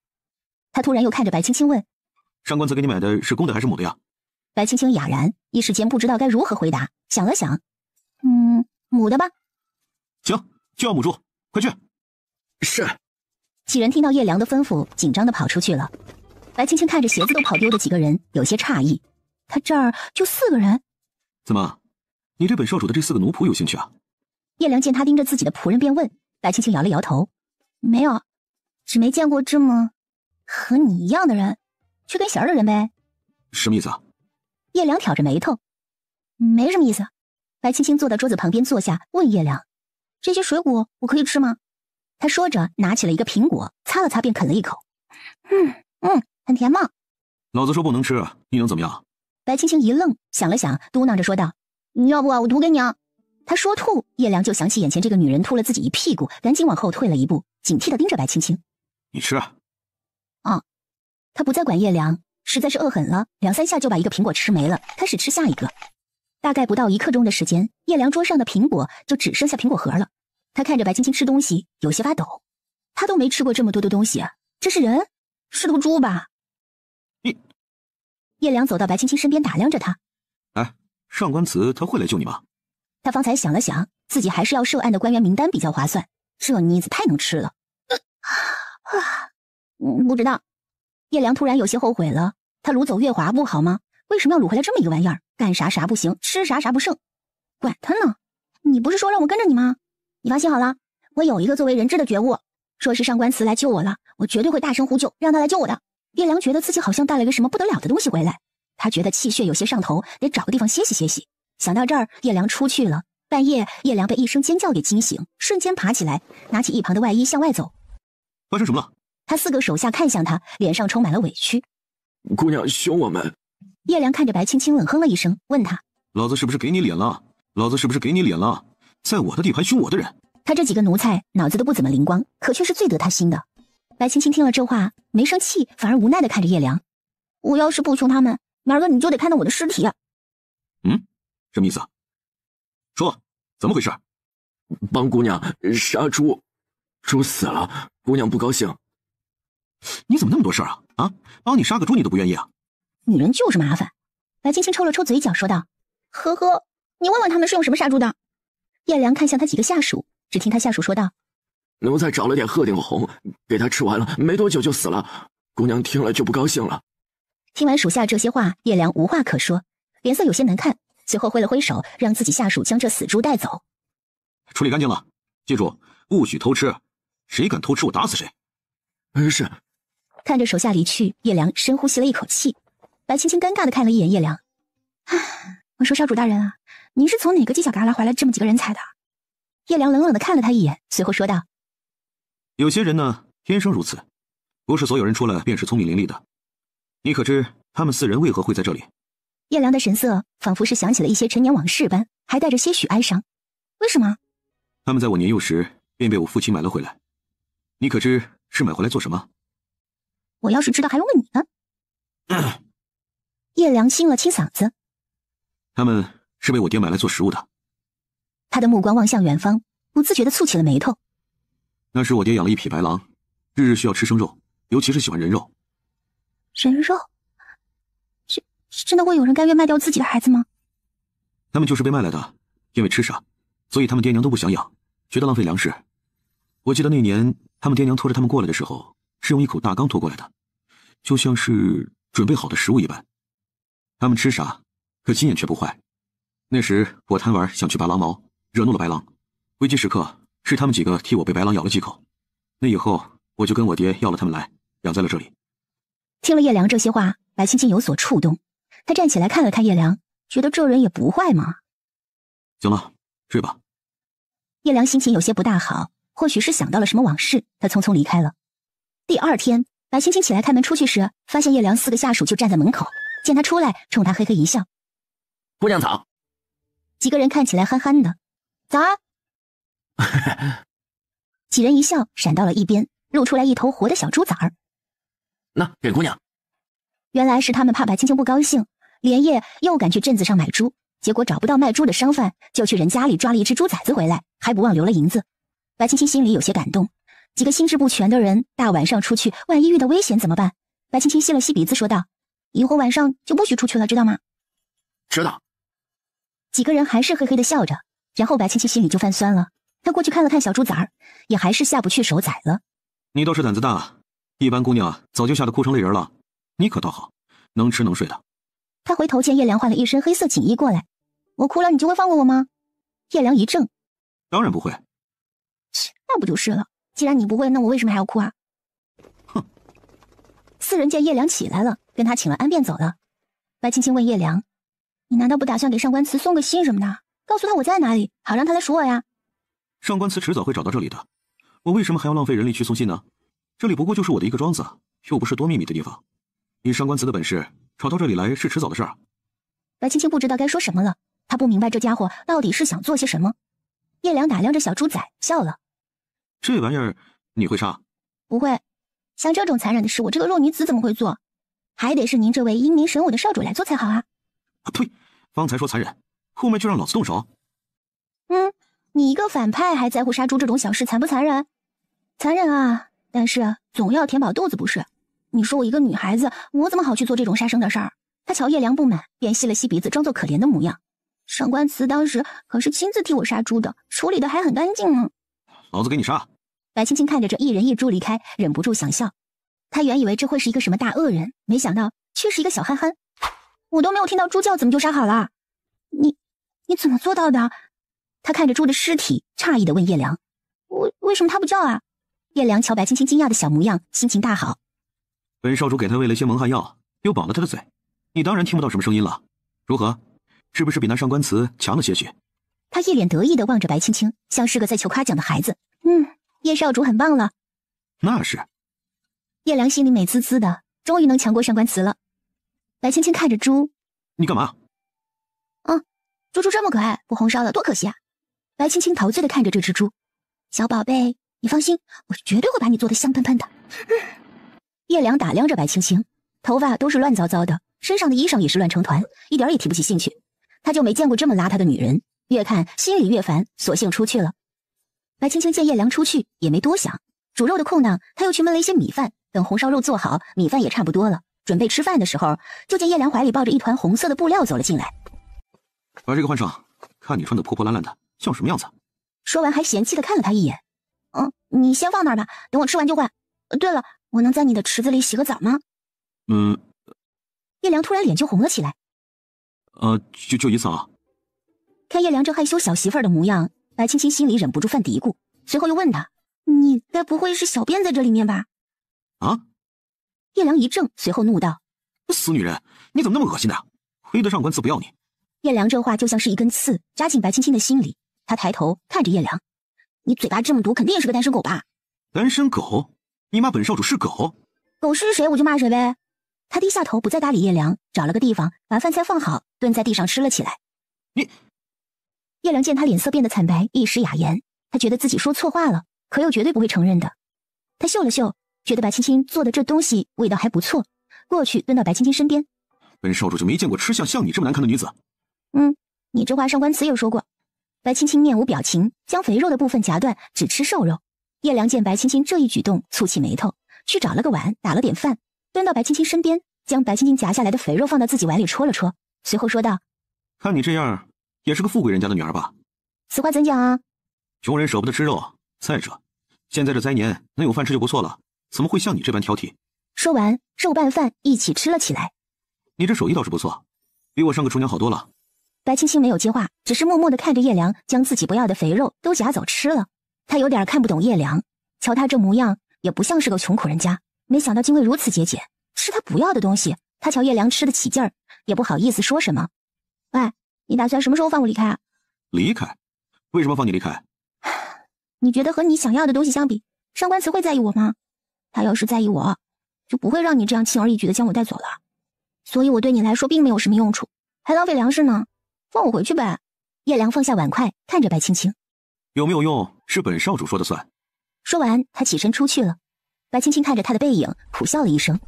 [SPEAKER 3] 他突然又看着白青青问：
[SPEAKER 9] 上官子给你买的是公的还是母的呀？
[SPEAKER 3] 白青青哑然，一时间不知道该如何回答，想了想，母的吧。
[SPEAKER 9] 行，就要母猪，快去。
[SPEAKER 4] 是。
[SPEAKER 3] 几人听到叶良的吩咐，紧张地跑出去了。白青青看着鞋子都跑丢的几个人，有些诧异，他这儿就4个人。
[SPEAKER 9] 怎么，你对本少主的这4个奴仆有兴趣啊？
[SPEAKER 3] 叶良见他盯着自己的仆人便问。白青青摇了摇头，没有，只没见过这么和你一样的人，去跟弦的人呗。
[SPEAKER 9] 什么意思啊？
[SPEAKER 3] 叶良挑着眉头，没什么意思。白青青坐到桌子旁边坐下，问叶良：这些水果我可以吃吗？他说着拿起了一个苹果，擦了擦便啃了一口。很甜嘛。
[SPEAKER 9] 老子说不能吃，你能怎么样？
[SPEAKER 3] 白青青一愣，想了想，嘟囔着说道：要不我吐给你啊。他说吐，叶良就想起眼前这个女人吐了自己一屁股，赶紧往后退了一步，警惕地盯着白青青。
[SPEAKER 9] 你吃啊。
[SPEAKER 3] 他不再管叶良，实在是饿狠了，2、3下就把一个苹果吃没了，开始吃下一个。大概不到1刻钟的时间，叶良桌上的苹果就只剩下苹果核了。他看着白青青吃东西，有些发抖。他都没吃过这么多的东西，这是人？是头猪吧？
[SPEAKER 9] 你……
[SPEAKER 3] 叶良走到白青青身边打量着他。
[SPEAKER 9] 哎，上官慈他会来救你吗？
[SPEAKER 3] 他方才想了想，自己还是要涉案的官员名单比较划算，这妮子太能吃了。不知道。叶良突然有些后悔了，他掳走月华不好吗？为什么要掳回来这么一个玩意儿？干啥啥不行，吃啥啥不剩。管他呢，你不是说让我跟着你吗？你放心好了，我有一个作为人质的觉悟，说是上官慈来救我了，我绝对会大声呼救，让他来救我的。叶良觉得自己好像带了个什么不得了的东西回来，他觉得气血有些上头，得找个地方歇息歇息。想到这儿，叶良出去了。半夜，叶良被一声尖叫给惊醒，瞬间爬起来，拿起一旁的外衣向外走。
[SPEAKER 9] 发生什么了？
[SPEAKER 3] 他4个手下看向他，脸上充满了委屈。
[SPEAKER 4] 姑娘凶我们。
[SPEAKER 3] 叶良看着白青青冷哼了一声，问他：
[SPEAKER 9] 老子是不是给你脸了？老子是不是给你脸了？在我的地盘凶我的人。
[SPEAKER 3] 他这几个奴才脑子都不怎么灵光，可却是最得他心的。白青青听了这话，没生气，反而无奈地看着叶良。我要是不凶他们，明儿个你就得看到我的尸体。
[SPEAKER 9] 什么意思啊？说，怎么回事？
[SPEAKER 4] 帮姑娘杀猪，猪死了，姑娘不高兴。
[SPEAKER 9] 你怎么那么多事儿啊？帮你杀个猪你都不愿意啊？
[SPEAKER 3] 女人就是麻烦。白青青抽了抽嘴角说道：呵呵，你问问他们是用什么杀猪的。叶良看向他几个下属，只听他下属说道：
[SPEAKER 4] 奴才找了点鹤顶红，给他吃完了，没多久就死了，姑娘听了就不高兴了。
[SPEAKER 3] 听完属下这些话，叶良无话可说，脸色有些难看，随后挥了挥手，让自己下属将这死猪带走。
[SPEAKER 9] 处理干净了，记住，不许偷吃，谁敢偷吃我打死谁。
[SPEAKER 1] 是。
[SPEAKER 3] 看着手下离去，叶良深呼吸了一口气。白青青尴尬地看了一眼叶良，我说少主大人啊，您是从哪个犄角旮旯怀了这么几个人才的？叶良冷冷地看了他一眼，随后说道：
[SPEAKER 9] 有些人呢，天生如此，不是所有人出来便是聪明伶俐的。你可知他们4人为何会在这里？
[SPEAKER 3] 叶良的神色仿佛是想起了一些陈年往事般，还带着些许哀伤。为什么？
[SPEAKER 9] 他们在我年幼时便被我父亲买了回来。你可知是买回来做什么？
[SPEAKER 3] 我要是知道还用问你呢。叶良清了清嗓子。
[SPEAKER 9] 他们是被我爹买来做食物的。
[SPEAKER 3] 他的目光望向远方，不自觉地蹙起了眉头。
[SPEAKER 9] 那时我爹养了一匹白狼，日日需要吃生肉，尤其是喜欢人肉。
[SPEAKER 3] 人肉？真的会有人甘愿卖掉自己的孩子吗？
[SPEAKER 9] 他们就是被卖来的，因为吃傻，所以他们爹娘都不想养，觉得浪费粮食。我记得那年他们爹娘拖着他们过来的时候，是用一口大缸拖过来的，就像是准备好的食物一般。他们吃傻，可心眼却不坏。那时我贪玩想去拔狼毛，惹怒了白狼，危机时刻是他们几个替我被白狼咬了几口。那以后我就跟我爹要了他们来，养在了这里。
[SPEAKER 3] 听了叶良这些话，白青青有所触动，他站起来看了看叶良，觉得这人也不坏嘛。
[SPEAKER 9] 行了，睡吧。
[SPEAKER 3] 叶良心情有些不大好，或许是想到了什么往事，他匆匆离开了。第二天，白青青起来开门出去时，发现叶良4个下属就站在门口，见他出来，冲他嘿嘿一笑。
[SPEAKER 4] 姑娘早。
[SPEAKER 3] 几个人看起来憨憨的。早啊。几人一笑，闪到了一边，露出来一头活的小猪崽儿。
[SPEAKER 4] 那给姑娘。
[SPEAKER 3] 原来是他们怕白青青不高兴，连夜又赶去镇子上买猪，结果找不到卖猪的商贩，就去人家里抓了一只猪崽子回来，还不忘留了银子。白青青心里有些感动，几个心智不全的人大晚上出去，万一遇到危险怎么办？白青青吸了吸鼻子说道：以后晚上就不许出去了，知道吗？
[SPEAKER 4] 知道。
[SPEAKER 3] 几个人还是嘿嘿的笑着，然后白青青心里就泛酸了。他过去看了看小猪崽儿，也还是下不去手宰了。
[SPEAKER 9] 你倒是胆子大，一般姑娘早就吓得哭成泪人了，你可倒好，能吃能睡的。
[SPEAKER 3] 他回头见叶良换了一身黑色锦衣过来，我哭了你就会放过我吗？叶良一怔，
[SPEAKER 9] 当然不会。
[SPEAKER 3] 那不就是了，既然你不会，那我为什么还要哭啊？
[SPEAKER 9] 哼。
[SPEAKER 3] 4人见叶良起来了，跟他请了安便走了。白青青问叶良，你难道不打算给上官慈送个信什么的，告诉他我在哪里，好让他来赎我呀？
[SPEAKER 9] 上官慈迟早会找到这里的，我为什么还要浪费人力去送信呢？这里不过就是我的一个庄子，又不是多秘密的地方。以上官慈的本事，吵到这里来是迟早的事儿。
[SPEAKER 3] 白青青不知道该说什么了，他不明白这家伙到底是想做些什么。叶良打量着小猪仔，笑了。
[SPEAKER 9] 这玩意儿你会杀？
[SPEAKER 3] 不会，像这种残忍的事，我这个弱女子怎么会做？还得是您这位英明神武的少主来做才好啊！
[SPEAKER 9] 呸！方才说残忍，后面就让老子动手。
[SPEAKER 3] 你一个反派还在乎杀猪这种小事残不残忍？残忍啊，但是总要填饱肚子不是？你说我一个女孩子，我怎么好去做这种杀生的事儿？他瞧叶良不满，便吸了吸鼻子，装作可怜的模样。上官慈当时可是亲自替我杀猪的，处理的还很干净呢。
[SPEAKER 9] 老子给你杀！
[SPEAKER 3] 白青青看着这一人一猪离开，忍不住想笑。他原以为这会是一个什么大恶人，没想到却是一个小憨憨。我都没有听到猪叫，怎么就杀好了？你怎么做到的？他看着猪的尸体，诧异地问叶良：为什么他不叫啊？叶良瞧白青青惊讶的小模样，心情大好。
[SPEAKER 9] 本少主给他喂了些蒙汗药，又绑了他的嘴，你当然听不到什么声音了。如何？是不是比那上官慈强了些许？
[SPEAKER 3] 他一脸得意地望着白青青，像是个在求夸奖的孩子。叶少主很棒了。
[SPEAKER 9] 那是。
[SPEAKER 3] 叶良心里美滋滋的，终于能强过上官慈了。白青青看着猪，
[SPEAKER 9] 你干嘛？
[SPEAKER 3] 猪这么可爱，不红烧了多可惜啊！白青青陶醉地看着这只猪，小宝贝，你放心，我绝对会把你做得香喷喷的。叶良打量着白青青，头发都是乱糟糟的，身上的衣裳也是乱成团，一点也提不起兴趣。他就没见过这么邋遢的女人，越看心里越烦，索性出去了。白青青见叶良出去，也没多想，煮肉的空档，他又去焖了一些米饭，等红烧肉做好，米饭也差不多了，准备吃饭的时候，就见叶良怀里抱着一团红色的布料走了进来。
[SPEAKER 9] 把这个换上，看你穿得破破烂烂的，像什么样子？
[SPEAKER 3] 说完还嫌弃地看了他一眼。你先放那儿吧，等我吃完就换。对了，我能在你的池子里洗个澡吗？
[SPEAKER 9] 叶
[SPEAKER 3] 良突然脸就红了起来。
[SPEAKER 9] 就一次啊。
[SPEAKER 3] 看叶良这害羞小媳妇儿的模样，白青青心里忍不住犯嘀咕，随后又问他：“你该不会是小便在这里面吧？”
[SPEAKER 9] 啊！
[SPEAKER 3] 叶良一怔，随后怒道：“
[SPEAKER 9] 死女人，你怎么那么恶心的？亏得上官祠不要你！”
[SPEAKER 3] 叶良这话就像是一根刺扎进白青青的心里，他抬头看着叶良：“你嘴巴这么毒，肯定是个单身狗吧？”
[SPEAKER 9] 单身狗？你骂本少主是狗？
[SPEAKER 3] 狗是谁我就骂谁呗。他低下头不再搭理叶良，找了个地方把饭菜放好，蹲在地上吃了起来。
[SPEAKER 9] 你……
[SPEAKER 3] 叶良见他脸色变得惨白，一时哑言，他觉得自己说错话了，可又绝对不会承认的。他嗅了嗅，觉得白青青做的这东西味道还不错，过去蹲到白青青身边。
[SPEAKER 9] 本少主就没见过吃相像你这么难看的女子。
[SPEAKER 3] 你这话上官祠也说过。白青青面无表情，将肥肉的部分夹断，只吃瘦肉。叶良见白青青这一举动，蹙起眉头，去找了个碗，打了点饭，蹲到白青青身边，将白青青夹下来的肥肉放到自己碗里戳了戳，随后说道：“
[SPEAKER 9] 看你这样，也是个富贵人家的女儿吧？”
[SPEAKER 3] 此话怎讲啊？
[SPEAKER 9] 穷人舍不得吃肉，再者，现在这灾年能有饭吃就不错了，怎么会像你这般挑剔？
[SPEAKER 3] 说完，肉拌饭一起吃了起来。
[SPEAKER 9] 你这手艺倒是不错，比我上个厨娘好多了。
[SPEAKER 3] 白青青没有接话，只是默默地看着叶良将自己不要的肥肉都夹走吃了。他有点看不懂叶良，瞧他这模样，也不像是个穷苦人家，没想到竟会如此节俭，吃他不要的东西。他瞧叶良吃得起劲儿，也不好意思说什么。喂，你打算什么时候放我离开啊？
[SPEAKER 9] 离开？为什么放你离开？
[SPEAKER 3] 你觉得和你想要的东西相比，上官祠会在意我吗？他要是在意我，就不会让你这样轻而易举地将我带走了。所以我对你来说并没有什么用处，还浪费粮食呢。放我回去呗。叶良放下碗筷，看着白青青。
[SPEAKER 9] 有没有用是本少主说的算。
[SPEAKER 3] 说完，他起身出去了。白青青看着他的背影，苦笑了一声，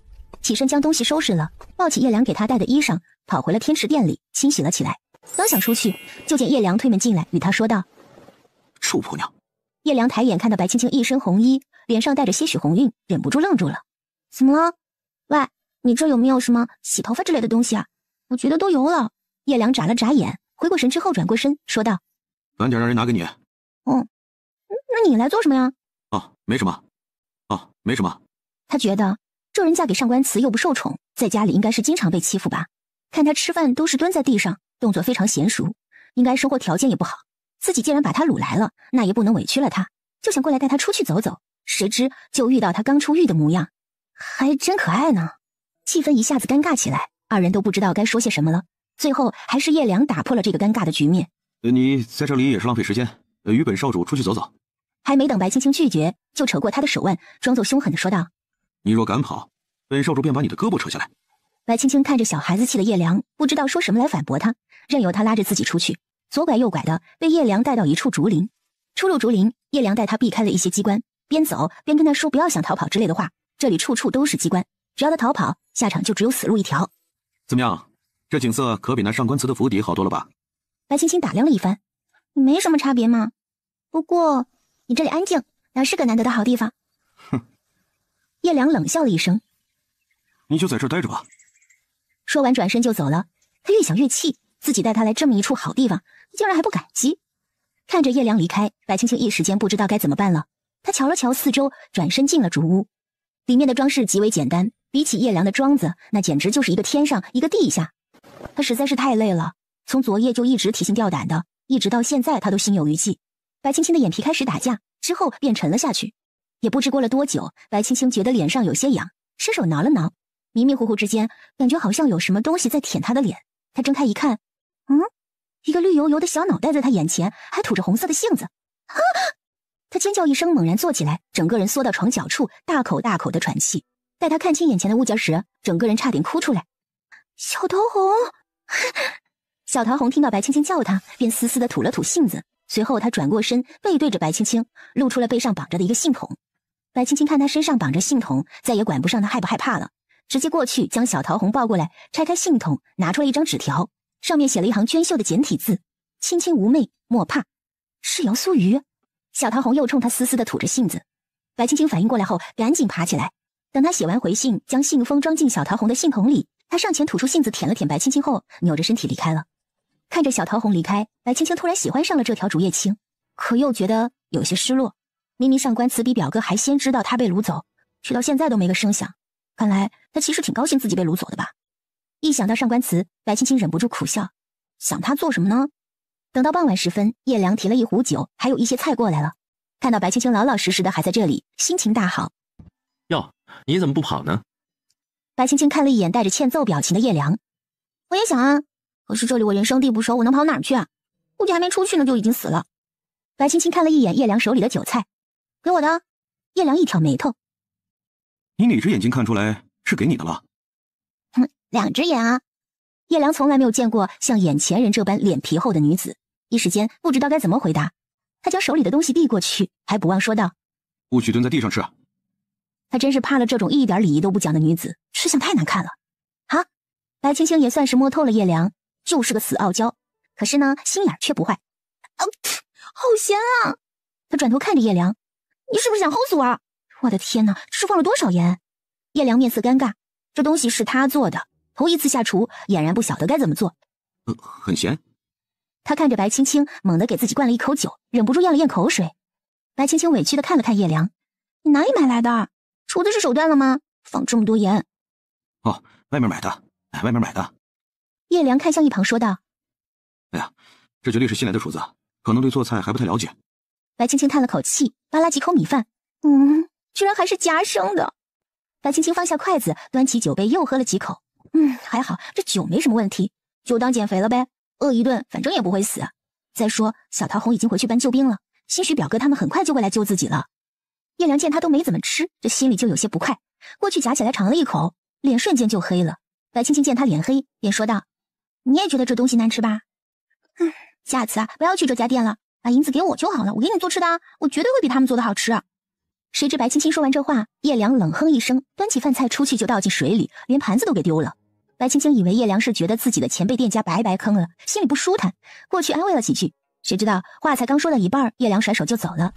[SPEAKER 3] 起身将东西收拾了，抱起叶良给他带的衣裳，跑回了天池殿里清洗了起来。刚想出去，就见叶良推门进来，与他说道：“
[SPEAKER 9] 臭婆娘！”
[SPEAKER 3] 叶良抬眼看到白青青一身红衣，脸上带着些许红晕，忍不住愣住了。怎么了？喂，你这有没有什么洗头发之类的东西啊？我觉得都油了。叶良眨了眨眼，回过神之后转过身说道：“
[SPEAKER 9] 晚点让人拿给你。”
[SPEAKER 3] 那你来做什么呀？
[SPEAKER 9] 没什么。没什么。
[SPEAKER 3] 他觉得这人嫁给上官祠又不受宠，在家里应该是经常被欺负吧。看他吃饭都是蹲在地上，动作非常娴熟，应该生活条件也不好。自己既然把他掳来了，那也不能委屈了他，就想过来带他出去走走。谁知就遇到他刚出狱的模样，还真可爱呢。气氛一下子尴尬起来，二人都不知道该说些什么了。最后还是叶良打破了这个尴尬的局面。
[SPEAKER 9] 你在这里也是浪费时间，与本少主出去走走。
[SPEAKER 3] 还没等白青青拒绝，就扯过他的手腕，装作凶狠地说道：“
[SPEAKER 9] 你若敢跑，本少主便把你的胳膊扯下来。”
[SPEAKER 3] 白青青看着小孩子气的叶良，不知道说什么来反驳他，任由他拉着自己出去，左拐右拐的被叶良带到一处竹林。出入竹林，叶良带他避开了一些机关，边走边跟他说不要想逃跑之类的话。这里处处都是机关，只要他逃跑，下场就只有死路一条。
[SPEAKER 9] 怎么样，这景色可比那上官祠的府邸好多了吧？
[SPEAKER 3] 白青青打量了一番，没什么差别嘛。不过你这里安静，哪是个难得的好地方？
[SPEAKER 9] 哼！
[SPEAKER 3] 叶良冷笑了一声：“
[SPEAKER 9] 你就在这儿待着吧。”
[SPEAKER 3] 说完转身就走了。他越想越气，自己带他来这么一处好地方，竟然还不感激。看着叶良离开，白青青一时间不知道该怎么办了。他瞧了瞧四周，转身进了竹屋。里面的装饰极为简单，比起叶良的庄子，那简直就是一个天上一个地下。他实在是太累了，从昨夜就一直提心吊胆的，一直到现在他都心有余悸。白青青的眼皮开始打架，之后便沉了下去。也不知过了多久，白青青觉得脸上有些痒，伸手挠了挠，迷迷糊糊之间，感觉好像有什么东西在舔她的脸。她睁开一看，一个绿油油的小脑袋在她眼前，还吐着红色的杏子。啊！她尖叫一声，猛然坐起来，整个人缩到床角处，大口大口的喘气。待她看清眼前的物件时，整个人差点哭出来。小桃红！小桃红听到白青青叫她，便嘶嘶的吐了吐杏子。随后他转过身，背对着白青青，露出了背上绑着的一个信筒。白青青看他身上绑着信筒，再也管不上他害不害怕了，直接过去将小桃红抱过来，拆开信筒，拿出了一张纸条，上面写了一行娟秀的简体字：“亲亲无媚，莫怕。”是姚素瑜。小桃红又冲他嘶嘶的吐着信子。白青青反应过来后，赶紧爬起来。等他写完回信，将信封装进小桃红的信筒里，他上前吐出信子，舔了舔白青青后，扭着身体离开了。看着小桃红离开，白青青突然喜欢上了这条竹叶青，可又觉得有些失落。明明上官祠比表哥还先知道他被掳走，却到现在都没个声响，看来他其实挺高兴自己被掳走的吧。一想到上官祠，白青青忍不住苦笑，想他做什么呢？等到傍晚时分，叶良提了一壶酒，还有一些菜过来了。看到白青青老老实实的还在这里，心情大好。
[SPEAKER 1] 哟，你怎么不跑呢？
[SPEAKER 3] 白青青看了一眼带着欠揍表情的叶良。我也想啊，可是这里我人生地不熟，我能跑哪儿去啊？估计还没出去呢就已经死了。白青青看了一眼叶良手里的酒菜，给我的。叶良一挑眉头，
[SPEAKER 9] 你哪只眼睛看出来是给你的了？2
[SPEAKER 3] 只眼啊。叶良从来没有见过像眼前人这般脸皮厚的女子，一时间不知道该怎么回答。他将手里的东西递过去，还不忘说道：
[SPEAKER 9] 不许蹲在地上吃。
[SPEAKER 3] 他真是怕了这种一点礼仪都不讲的女子，吃相太难看了。啊，白青青也算是摸透了叶良，就是个死傲娇，可是呢，心眼却不坏。好咸啊！他转头看着叶良，你是不是想齁死我啊？我的天哪，这是放了多少盐？叶良面色尴尬，这东西是他做的，头一次下厨，俨然不晓得该怎么做。
[SPEAKER 9] 很咸。
[SPEAKER 3] 他看着白青青猛地给自己灌了一口酒，忍不住咽了咽口水。白青青委屈地看了看叶良，你哪里买来的？厨子是手断了吗？放这么多盐。
[SPEAKER 9] 哦，外面买的，外面买的。
[SPEAKER 3] 叶良看向一旁说道：
[SPEAKER 9] 哎呀，这绝对是新来的厨子，可能对做菜还不太了解。
[SPEAKER 3] 白青青叹了口气，扒拉几口米饭，居然还是夹生的。白青青放下筷子，端起酒杯又喝了几口。还好，这酒没什么问题，就当减肥了呗，饿一顿反正也不会死。再说小桃红已经回去搬救兵了，兴许表哥他们很快就会来救自己了。叶良见他都没怎么吃，这心里就有些不快，过去夹起来尝了一口，脸瞬间就黑了。白青青见他脸黑，便说道：你也觉得这东西难吃吧？下次不要去这家店了，把银子给我就好了，我给你做吃的啊，我绝对会比他们做的好吃。谁知白青青说完这话，叶良冷哼一声，端起饭菜出去就倒进水里，连盘子都给丢了。白青青以为叶良是觉得自己的前辈店家白白坑了，心里不舒坦，过去安慰了几句，谁知道话才刚说到一半，叶良甩手就走了。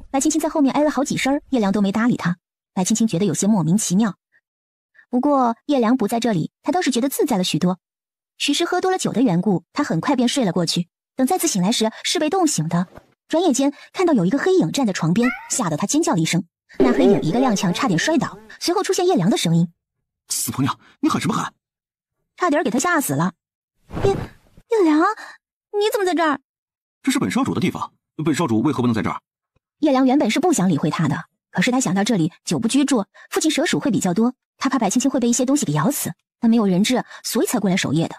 [SPEAKER 3] 白青青在后面挨了好几声，叶良都没搭理他。白青青觉得有些莫名其妙，不过叶良不在这里，他倒是觉得自在了许多。许是喝多了酒的缘故，他很快便睡了过去。等再次醒来时，是被冻醒的。转眼间看到有一个黑影站在床边，吓得他尖叫了一声。那黑影一个踉跄，差点摔倒，随后出现叶良的声音：
[SPEAKER 9] 死婆娘，你喊什么喊？
[SPEAKER 3] 差点给他吓死了。叶良，你怎么在这儿？
[SPEAKER 9] 这是本少主的地方，本少主为何不能在这儿？
[SPEAKER 3] 叶良原本是不想理会他的，可是他想到这里久不居住，附近蛇鼠会比较多，他怕白青青会被一些东西给咬死，但没有人质，所以才过来守夜的。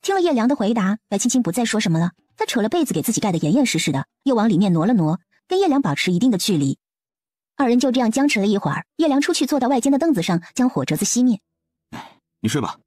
[SPEAKER 3] 听了叶良的回答，白青青不再说什么了，他扯了被子给自己盖得严严实实的，又往里面挪了挪，跟叶良保持一定的距离。二人就这样僵持了一会儿，叶良出去坐到外间的凳子上，将火折子熄灭。
[SPEAKER 9] 你睡吧。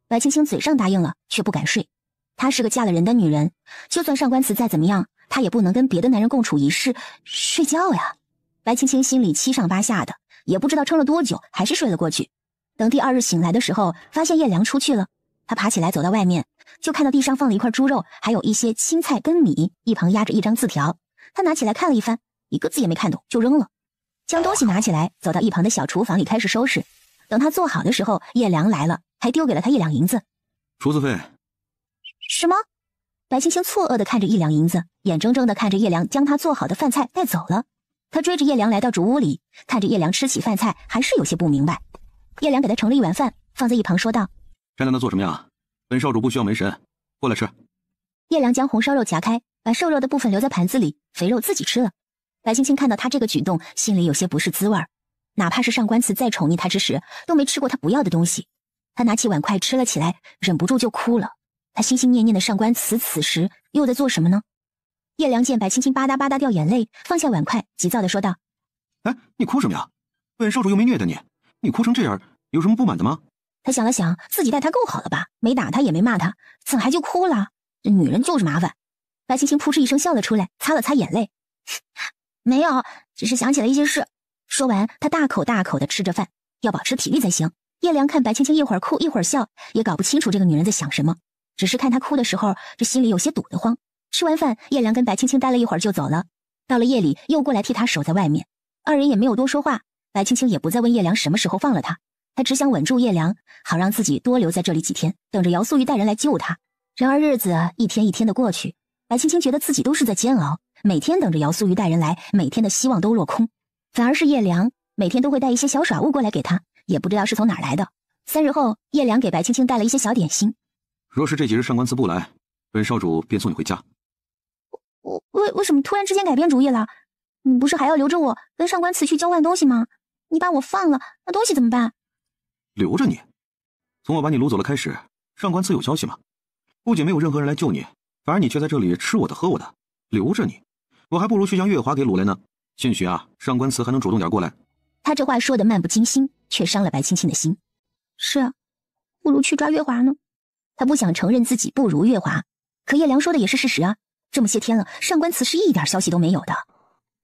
[SPEAKER 3] 白青青嘴上答应了，却不敢睡。她是个嫁了人的女人，就算上官慈再怎么样，她也不能跟别的男人共处一室睡觉呀。白青青心里七上八下的，也不知道撑了多久，还是睡了过去。等第2日醒来的时候，发现叶良出去了。他爬起来走到外面，就看到地上放了一块猪肉，还有一些青菜跟米，一旁压着一张字条。他拿起来看了一番，一个字也没看懂，就扔了。将东西拿起来，走到一旁的小厨房里开始收拾。等他做好的时候，叶良来了，还丢给了他1两银子。
[SPEAKER 9] 厨子费。
[SPEAKER 3] 什么？白青青错愕地看着1两银子，眼睁睁地看着叶良将他做好的饭菜带走了。他追着叶良来到主屋里，看着叶良吃起饭菜，还是有些不明白。叶良给他盛了一碗饭，放在一旁说道：
[SPEAKER 9] 站在那做什么呀？本少主不需要门神，过来吃。
[SPEAKER 3] 叶良将红烧肉夹开，把瘦肉的部分留在盘子里，肥肉自己吃了。白青青看到他这个举动，心里有些不是滋味儿。哪怕是上官慈再宠溺他之时，都没吃过他不要的东西。他拿起碗筷吃了起来，忍不住就哭了。他心心念念的上官慈此时又在做什么呢？叶良见白青青吧嗒吧嗒掉眼泪，放下碗筷，急躁地说道：
[SPEAKER 9] 你哭什么呀？本少主又没虐待你，你哭成这样，有什么不满的吗？
[SPEAKER 3] 他想了想，自己待他够好了吧，没打他也没骂他，怎还就哭了？这女人就是麻烦。白青青扑哧一声笑了出来，擦了擦眼泪：没有，只是想起了一些事。说完，他大口大口地吃着饭，要保持体力才行。叶良看白青青一会儿哭一会儿笑，也搞不清楚这个女人在想什么，只是看她哭的时候，这心里有些堵得慌。吃完饭，叶良跟白青青待了一会儿就走了。到了夜里，又过来替他守在外面。二人也没有多说话，白青青也不再问叶良什么时候放了他，他只想稳住叶良，好让自己多留在这里几天，等着姚素玉带人来救他。然而日子一天一天的过去，白青青觉得自己都是在煎熬，每天等着姚素玉带人来，每天的希望都落空。反而是叶良每天都会带一些小耍物过来给他，也不知道是从哪儿来的。3日后，叶良给白青青带了一些小点心。
[SPEAKER 9] 若是这几日上官慈不来，本少主便送你回家。
[SPEAKER 3] 为什么突然之间改变主意了？你不是还要留着我跟上官慈去交换东西吗？你把我放了，那东西怎么办？
[SPEAKER 9] 留着你？从我把你掳走了开始，上官慈有消息吗？不仅没有任何人来救你，反而你却在这里吃我的喝我的，留着你，我还不如去将月华给掳来呢。兴许啊，上官慈还能主动点过来。
[SPEAKER 3] 他这话说的漫不经心，却伤了白青青的心。是啊，不如去抓月华呢。他不想承认自己不如月华，可叶良说的也是事实啊。这么些天了，上官慈是一点消息都没有的。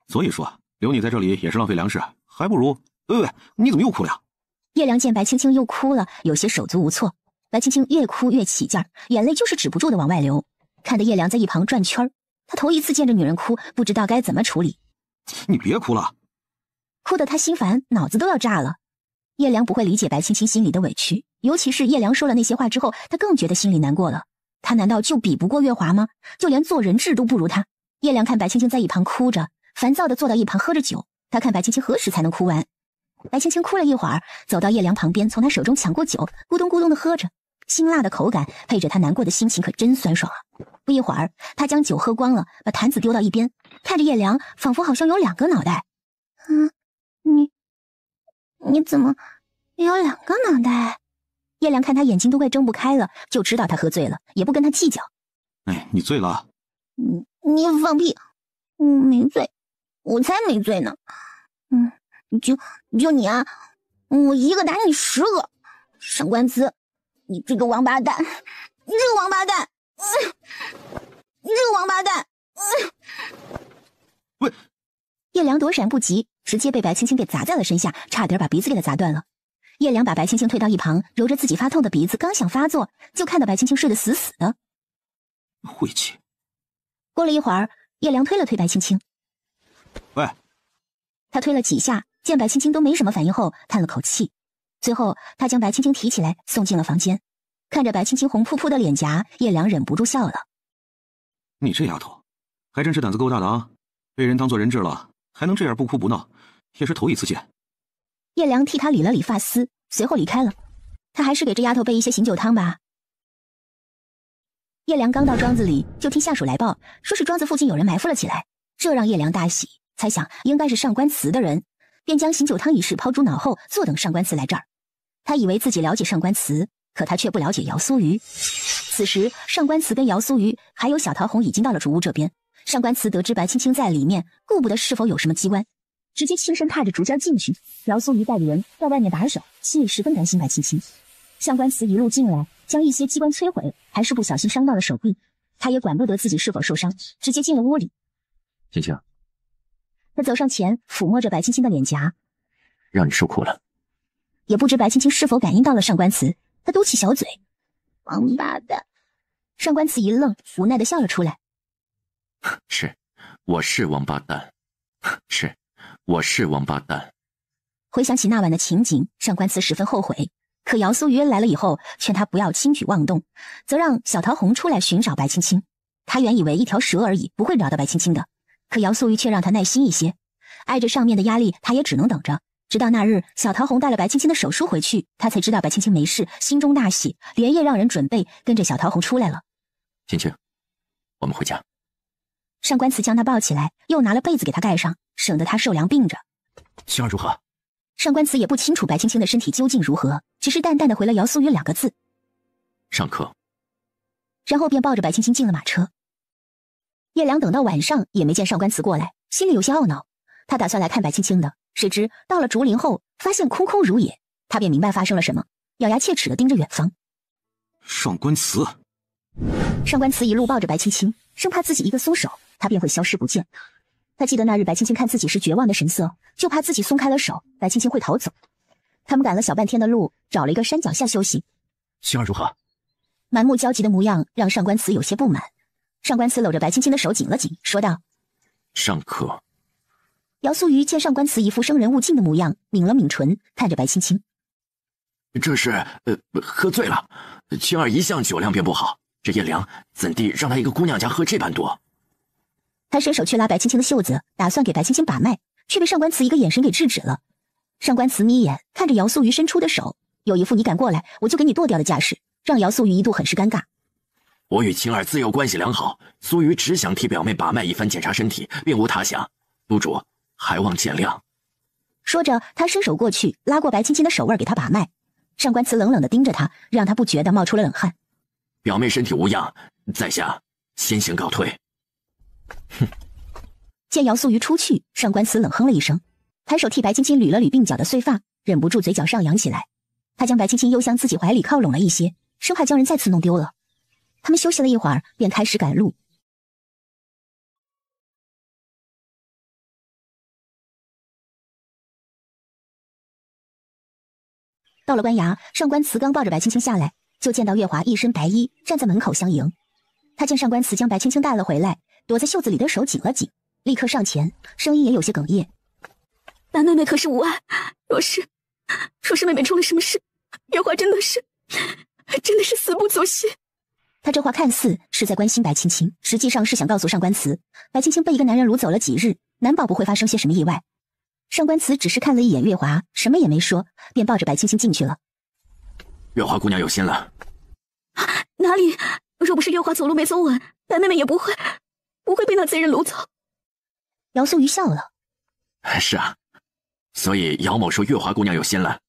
[SPEAKER 9] 所以说，留你在这里也是浪费粮食，还不如……喂，你怎么又哭了呀？
[SPEAKER 3] 叶良见白青青又哭了，有些手足无措。白青青越哭越起劲儿，眼泪就是止不住的往外流，看得叶良在一旁转圈儿。他头一次见着女人哭，不知道该怎么处理。
[SPEAKER 9] 你别哭了，
[SPEAKER 3] 哭得他心烦，脑子都要炸了。叶良不会理解白青青心里的委屈，尤其是叶良说了那些话之后，他更觉得心里难过了。他难道就比不过月华吗？就连做人质都不如他？叶良看白青青在一旁哭着，烦躁地坐到一旁喝着酒。他看白青青何时才能哭完。白青青哭了一会儿，走到叶良旁边，从他手中抢过酒，咕咚咕咚地喝着，辛辣的口感配着他难过的心情，可真酸爽啊！不一会儿，他将酒喝光了，把坛子丢到一边，看着叶良，仿佛好像有两个脑袋。你怎么有两个脑袋？叶良看他眼睛都快睁不开了，就知道他喝醉了，也不跟他计较。
[SPEAKER 9] 哎，你醉了？
[SPEAKER 6] 你放屁！我没醉，我才没醉呢。就你啊，我一个打你10个。上官慈，你这个王八蛋，你这个王八蛋，你这个王八蛋！
[SPEAKER 9] 喂！
[SPEAKER 3] 叶良躲闪不及，直接被白青青给砸在了身下，差点把鼻子给他砸断了。叶良把白青青推到一旁，揉着自己发痛的鼻子，刚想发作，就看到白青青睡得死死的。
[SPEAKER 9] 晦气！
[SPEAKER 3] 过了一会儿，叶良推了推白青青。
[SPEAKER 9] 喂！
[SPEAKER 3] 他推了几下，见白青青都没什么反应后，叹了口气。最后，他将白青青提起来，送进了房间。看着白青青红扑扑的脸颊，叶良忍不住笑了。
[SPEAKER 9] 你这丫头，还真是胆子够大的啊！被人当做人质了，还能这样不哭不闹，也是头一次见。
[SPEAKER 3] 叶良替他理了理发丝，随后离开了。他还是给这丫头备一些醒酒汤吧。叶良刚到庄子里，就听下属来报，说是庄子附近有人埋伏了起来，这让叶良大喜，猜想应该是上官慈的人，便将醒酒汤一事抛诸脑后，坐等上官慈来这儿。他以为自己了解上官慈，可他却不了解姚苏瑜。此时，上官慈跟姚苏瑜还有小桃红已经到了竹屋这边。上官慈得知白青青在里面，顾不得是否有什么机关，直接亲身踏着竹尖进去。姚苏瑜带着人在外面打手，心里十分担心白青青。上官慈一路进来，将一些机关摧毁，还是不小心伤到了手臂。他也管不得自己是否受伤，直接进了屋里。
[SPEAKER 1] 青青，
[SPEAKER 3] 他走上前，抚摸着白青青的脸颊，
[SPEAKER 1] 让你受苦了。
[SPEAKER 3] 也不知白青青是否感应到了上官慈，他嘟起小嘴，
[SPEAKER 6] 王八蛋。
[SPEAKER 3] 上官慈一愣，无奈地笑了出来。
[SPEAKER 1] 是，我是王八蛋。是，我是王八蛋。
[SPEAKER 3] 回想起那晚的情景，上官慈十分后悔。可姚苏瑜来了以后，劝他不要轻举妄动，则让小桃红出来寻找白青青。他原以为一条蛇而已，不会找到白青青的，可姚苏瑜却让他耐心一些。挨着上面的压力，他也只能等着。直到那日，小桃红带了白青青的手书回去，他才知道白青青没事，心中大喜，连夜让人准备，跟着小桃红出来了。
[SPEAKER 1] 青青，我们回家。
[SPEAKER 3] 上官慈将他抱起来，又拿了被子给他盖上，省得他受凉病着。
[SPEAKER 1] 青儿如何？
[SPEAKER 3] 上官慈也不清楚白青青的身体究竟如何，只是淡淡的回了姚苏瑜2个字：
[SPEAKER 1] 上课。
[SPEAKER 3] 然后便抱着白青青进了马车。叶良等到晚上也没见上官慈过来，心里有些懊恼。他打算来看白青青的，谁知到了竹林后，发现空空如也，他便明白发生了什么，咬牙切齿地盯着远方。
[SPEAKER 9] 上官慈。
[SPEAKER 3] 上官慈一路抱着白青青，生怕自己一个松手，他便会消失不见。他记得那日白青青看自己是绝望的神色，就怕自己松开了手，白青青会逃走。他们赶了小半天的路，找了一个山脚下休息。
[SPEAKER 1] 星儿如何？
[SPEAKER 3] 满目焦急的模样让上官慈有些不满。上官慈搂着白青青的手紧了紧，说道：
[SPEAKER 1] 上课。
[SPEAKER 3] 姚苏瑜见上官慈一副生人勿近的模样，抿了抿唇，看着白青青：
[SPEAKER 4] 这是喝醉了。青儿一向酒量便不好，这叶良怎地让他一个姑娘家喝这般多？
[SPEAKER 3] 他伸手去拉白青青的袖子，打算给白青青把脉，却被上官慈一个眼神给制止了。上官慈眯眼看着姚苏瑜伸出的手，有一副你敢过来我就给你剁掉的架势，让姚苏瑜一度很是尴尬。
[SPEAKER 4] 我与青儿自幼关系良好，苏瑜只想替表妹把脉一番，检查身体，并无他想。督主还望见谅。
[SPEAKER 3] 说着，他伸手过去，拉过白青青的手腕给她把脉。上官慈冷冷地盯着他，让他不觉得冒出了冷汗。
[SPEAKER 4] 表妹身体无恙，在下先行告退。
[SPEAKER 3] 哼！见姚素瑜出去，上官慈冷哼了一声，抬手替白青青捋了捋鬓角的碎发，忍不住嘴角上扬起来。他将白青青又向自己怀里靠拢了一些，生怕将人再次弄丢了。他们休息了一会儿，便开始赶路。到了官衙，上官慈刚抱着白青青下来，就见到月华一身白衣站在门口相迎。他见上官慈将白青青带了回来，躲在袖子里的手紧了紧，立刻上前，声音也有些哽咽：“
[SPEAKER 6] 白妹妹可是无碍，若是妹妹出了什么事，月华真的是死不足惜。”
[SPEAKER 3] 他这话看似是在关心白青青，实际上是想告诉上官慈，白青青被一个男人掳走了几日，难保不会发生些什么意外。上官慈只是看了一眼月华，什么也没说，便抱着白青青进去了。
[SPEAKER 4] 月华姑娘有心了。
[SPEAKER 6] 哪里？若不是月华走路没走稳，白妹妹也不会被那贼人掳走。
[SPEAKER 3] 姚素瑜笑了。
[SPEAKER 4] 是啊，所以姚某说月华姑娘有心了。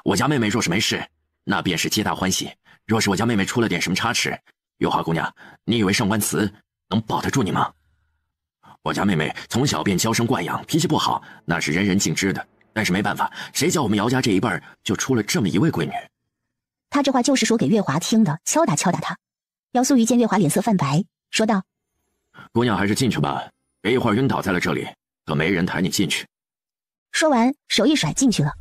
[SPEAKER 4] 我家妹妹若是没事，那便是皆大欢喜。若是我家妹妹出了点什么差池，月华姑娘，你以为上官慈能保得住你吗？我家妹妹从小便娇生惯养，脾气不好，那是人人尽知的。但是没办法，谁叫我们姚家这一辈就出了这么一位闺女。
[SPEAKER 3] 他这话就是说给月华听的，敲打他。姚素瑜见月华脸色泛白，说道：“
[SPEAKER 4] 姑娘还是进去吧，别一会儿晕倒在了这里，可没人抬你进去。”
[SPEAKER 3] 说完，手一甩进去了。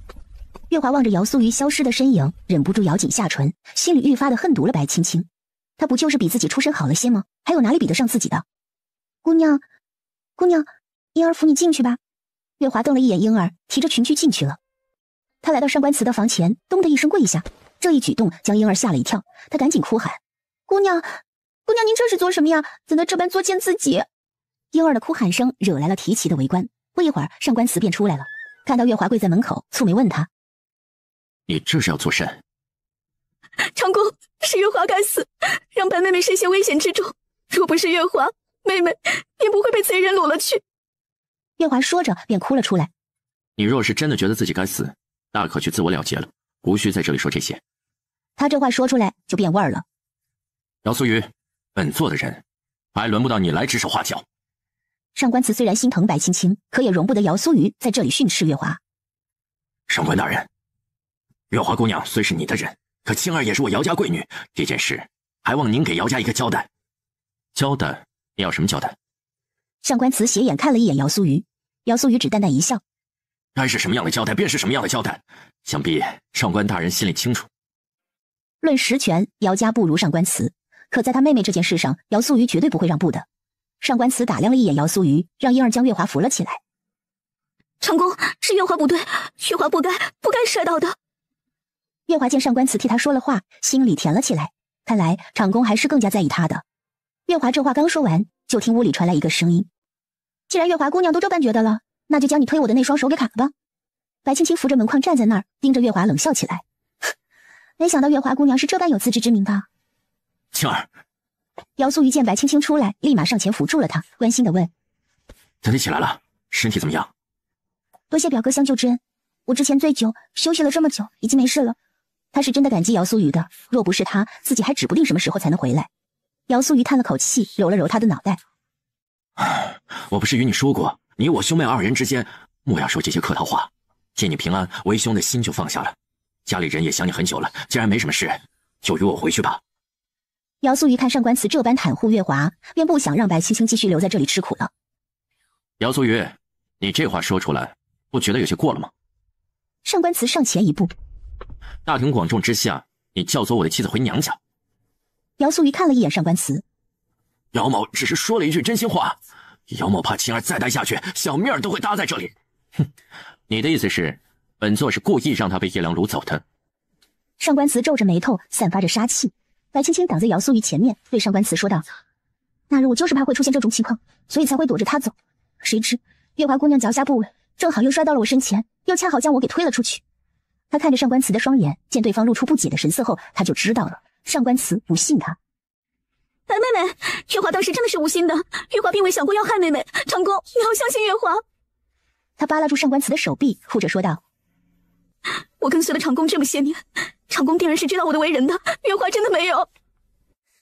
[SPEAKER 3] 月华望着姚素瑜消失的身影，忍不住咬紧下唇，心里愈发的恨毒了白青青。她不就是比自己出身好了些吗？还有哪里比得上自己的？姑娘，婴儿扶你进去吧。月华瞪了一眼婴儿，提着裙裾进去了。他来到上官慈的房前，咚的一声跪下，这一举动将婴儿吓了一跳，他赶紧哭喊：“姑娘，您这是做什么呀？怎能这般作践自己？”婴儿的哭喊声惹来了提旗的围观。不一会儿，上官慈便出来了，看到月华跪在门口，蹙眉问他：“
[SPEAKER 4] 你这是要做甚？”
[SPEAKER 6] 长公，是月华该死，让白妹妹身陷危险之中。若不是月华，妹妹也不会被贼人掳了去。
[SPEAKER 3] 月华说着便哭了出来。
[SPEAKER 4] 你若是真的觉得自己该死，大可去自我了结了，无需在这里说这些。
[SPEAKER 3] 他这话说出来就变味儿了。
[SPEAKER 4] 姚素瑜，本座的人，还轮不到你来指手画脚。
[SPEAKER 3] 上官慈虽然心疼白青青，可也容不得姚素瑜在这里训斥月华。
[SPEAKER 4] 上官大人，月华姑娘虽是你的人，可青儿也是我姚家贵女，这件事还望您给姚家一个交代。交代？你要什么交代？
[SPEAKER 3] 上官慈斜眼看了一眼姚素瑜，姚素瑜只淡淡一笑：“
[SPEAKER 4] 该是什么样的交代，便是什么样的交代。想必上官大人心里清楚。”
[SPEAKER 3] 论实权，姚家不如上官慈，可在他妹妹这件事上，姚素瑜绝对不会让步的。上官慈打量了一眼姚素瑜，让婴儿将月华扶了起来。
[SPEAKER 6] 长公，是月华不对，月华不该摔倒的。
[SPEAKER 3] 月华见上官慈替他说了话，心里甜了起来，看来长公还是更加在意他的。月华这话刚说完，就听屋里传来一个声音：“既然月华姑娘都这般觉得了，那就将你推我的那双手给砍了吧。”白青青扶着门框站在那儿，盯着月华冷笑起来。没想到月华姑娘是这般有自知之明的。
[SPEAKER 4] 青儿，
[SPEAKER 3] 姚素瑜见白青青出来，立马上前扶住了她，关心地问：“
[SPEAKER 4] 等你起来了，身体怎么样？”“
[SPEAKER 3] 多谢表哥相救之恩，我之前醉酒休息了这么久，已经没事了。”他是真的感激姚素瑜的，若不是他，自己还指不定什么时候才能回来。姚素瑜叹了口气，揉了揉他的脑袋：“
[SPEAKER 4] 我不是与你说过，你我兄妹二人之间，莫要说这些客套话。见你平安，为兄的心就放下了。家里人也想你很久了，既然没什么事，就与我回去吧。”
[SPEAKER 3] 姚素瑜看上官慈这般袒护月华，便不想让白青青继续留在这里吃苦了。
[SPEAKER 4] 姚素瑜，你这话说出来，不觉得有些过了吗？
[SPEAKER 3] 上官慈上前一步：“
[SPEAKER 4] 大庭广众之下，你教唆我的妻子回娘家。”
[SPEAKER 3] 姚素瑜看了一眼上官慈：“
[SPEAKER 4] 姚某只是说了一句真心话，姚某怕青儿再待下去，小命儿都会搭在这里。”“哼，你的意思是，本座是故意让他被叶良掳走的？”
[SPEAKER 3] 上官慈皱着眉头，散发着杀气。白青青挡在姚素瑜前面，对上官慈说道：“那日我就是怕会出现这种情况，所以才会躲着他走。谁知月华姑娘脚下不稳，正好又摔到了我身前，又恰好将我给推了出去。”他看着上官慈的双眼，见对方露出不解的神色后，他就知道了上官慈不信他。
[SPEAKER 6] 白妹妹，月华当时真的是无心的，月华并未想过要害妹妹。长公，你要相信月华。
[SPEAKER 3] 他扒拉住上官慈的手臂，哭着说道：“
[SPEAKER 6] 我跟随了长公这么些年，长公定然是知道我的为人的，月华真的没有。”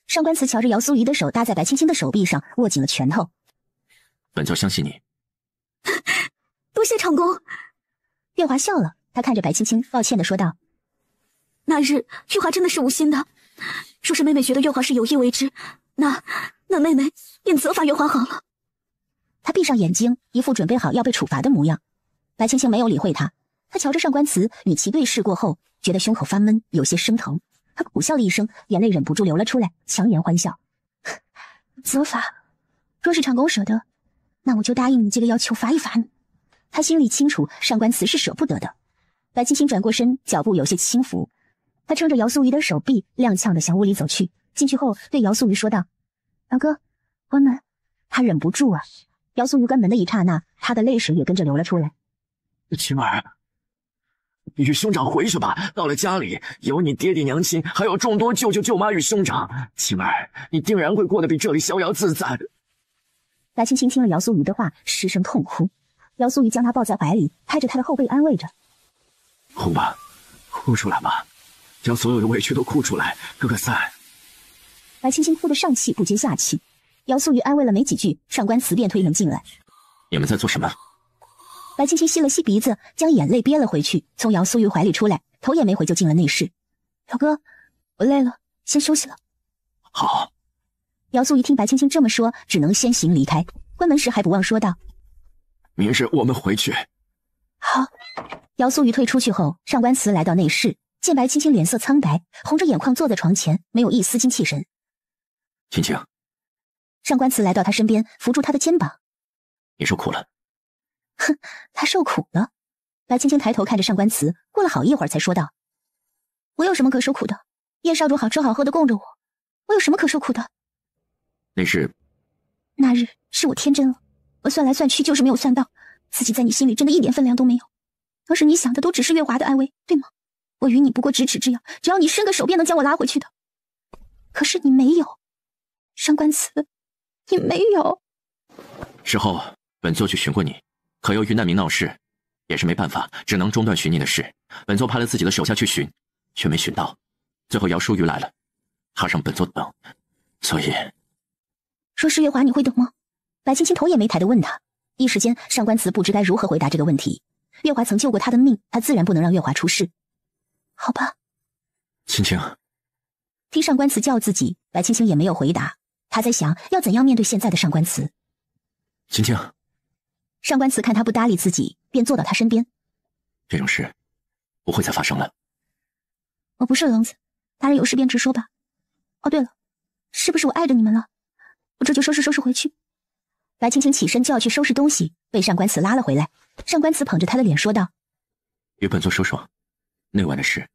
[SPEAKER 3] 上官慈瞧着姚苏怡的手搭在白青青的手臂上，握紧了拳头。
[SPEAKER 1] 本座相信你。
[SPEAKER 6] 多谢长公。
[SPEAKER 3] 月华笑了，他看着白青青，抱歉地说道：“
[SPEAKER 6] 那日月华真的是无心的，若是妹妹觉得月华是有意为之，那妹妹便责罚月华好了。”
[SPEAKER 3] 他闭上眼睛，一副准备好要被处罚的模样。白青青没有理会他，他瞧着上官慈，与其对视过后，觉得胸口发闷，有些生疼。他苦笑了一声，眼泪忍不住流了出来，强颜欢笑：“责罚？若是长公舍得，那我就答应你这个要求，罚一罚你。”他心里清楚，上官慈是舍不得的。白青青转过身，脚步有些轻浮。他撑着姚素瑜的手臂，踉跄地向屋里走去。进去后，对姚素瑜说道：“老哥，关门。”他忍不住啊！姚素瑜关门的一刹那，他的泪水也跟着流了出来。
[SPEAKER 4] 青儿，与兄长回去吧。到了家里，有你爹爹娘亲，还有众多舅舅舅妈与兄长。青儿，你定然会过得比这里逍遥自在。
[SPEAKER 3] 白青青听了姚素瑜的话，失声痛哭。姚素瑜将她抱在怀里，拍着她的后背安慰着：“
[SPEAKER 4] 哭吧，哭出来吧，将所有的委屈都哭出来，哥哥散。”
[SPEAKER 3] 白青青哭得上气不接下气。姚素瑜安慰了没几句，上官慈便推门进来：“
[SPEAKER 1] 你们在做什么？”
[SPEAKER 3] 白青青吸了吸鼻子，将眼泪憋了回去，从姚素瑜怀里出来，头也没回就进了内室。“老哥，我累了，先休息了。”“
[SPEAKER 4] 好。”
[SPEAKER 3] 姚素瑜听白青青这么说，只能先行离开。关门时还不忘说道：“
[SPEAKER 4] 明日我们回去。”“
[SPEAKER 3] 好。”姚素瑜退出去后，上官慈来到内室，见白青青脸色苍白，红着眼眶坐在床前，没有一丝精气神。
[SPEAKER 1] “青青。”
[SPEAKER 3] 上官慈来到他身边，扶住他的肩膀：“
[SPEAKER 1] 你受苦了。”“
[SPEAKER 3] 哼，他受苦了。”白青青抬头看着上官慈，过了好一会儿才说道：“我有什么可受苦的？叶少主好吃好喝的供着我，我有什么可受苦的？”“
[SPEAKER 1] 那
[SPEAKER 3] 日是我天真了，我算来算去就是没有算到，自己在你心里真的一点分量都没有。当时你想的都只是月华的安危，对吗？我与你不过咫尺之遥，只要你伸个手便能将我拉回去的。可是你没有，上官慈，你没有。
[SPEAKER 1] 事后本座去寻过你，可由于难民闹事，也是没办法，只能中断寻你的事。本座派了自己的手下去寻，却没寻到。最后姚淑瑜来了，她让本座等，所以……”“
[SPEAKER 3] 说是月华，你会等吗？”白青青头也没抬地问他。一时间，上官慈不知该如何回答这个问题。月华曾救过他的命，他自然不能让月华出事。好吧。
[SPEAKER 1] 青青。
[SPEAKER 3] 听上官慈叫自己，白青青也没有回答。他在想要怎样面对现在的上官慈。
[SPEAKER 1] 青青。
[SPEAKER 3] 上官慈看他不搭理自己，便坐到他身边。
[SPEAKER 1] 这种事不会再发生了。
[SPEAKER 3] 我不是冷子，大人有事便直说吧。哦，对了，是不是我碍着你们了？我这就收拾回去。白青青起身就要去收拾东西，被上官慈拉了回来。上官慈捧着他的脸说道：“
[SPEAKER 1] 与本座说说那晚的事。”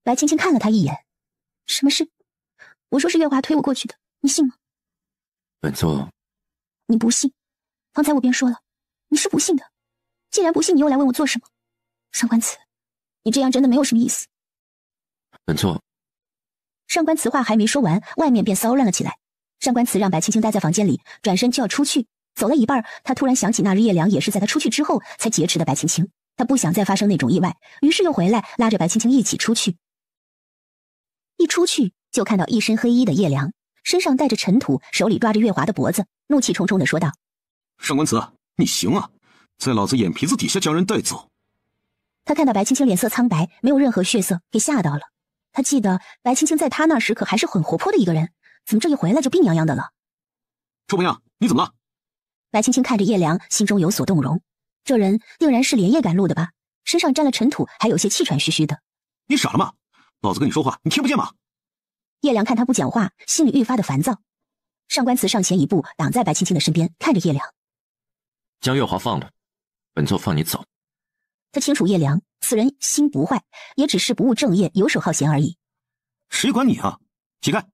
[SPEAKER 3] 白青青看了他一眼：“什么事？我说是月华推我过去的，你信吗？”“
[SPEAKER 1] 本座……”“
[SPEAKER 3] 你不信，方才我便说了，你是不信的。既然不信，你又来问我做什么？上官慈，你这样真的没有什么意思。”“
[SPEAKER 1] 本座……”
[SPEAKER 3] 上官慈话还没说完，外面便骚乱了起来。上官慈让白青青待在房间里，转身就要出去。走了一半，他突然想起那日叶良也是在他出去之后才劫持的白青青，他不想再发生那种意外，于是又回来拉着白青青一起出去。一出去就看到一身黑衣的叶良，身上带着尘土，手里抓着月华的脖子，怒气冲冲地说道：“
[SPEAKER 9] 上官慈，你行啊，在老子眼皮子底下将人带走。”
[SPEAKER 3] 他看到白青青脸色苍白，没有任何血色，给吓到了。他记得白青青在他那时可还是很活泼的一个人，怎么这一回来就病怏怏的了？“
[SPEAKER 9] 臭不样，你怎么了？”
[SPEAKER 3] 白青青看着叶良，心中有所动容。这人定然是连夜赶路的吧？身上沾了尘土，还有些气喘吁吁的。
[SPEAKER 9] “你傻了吗？老子跟你说话，你听不见吗？”
[SPEAKER 3] 叶良看他不讲话，心里愈发的烦躁。上官慈上前一步，挡在白青青的身边，看着叶良：“
[SPEAKER 1] 将月华放了，本座放你走。”
[SPEAKER 3] 他清楚叶良此人心不坏，也只是不务正业，游手好闲而已。
[SPEAKER 9] “谁管你啊！乞丐，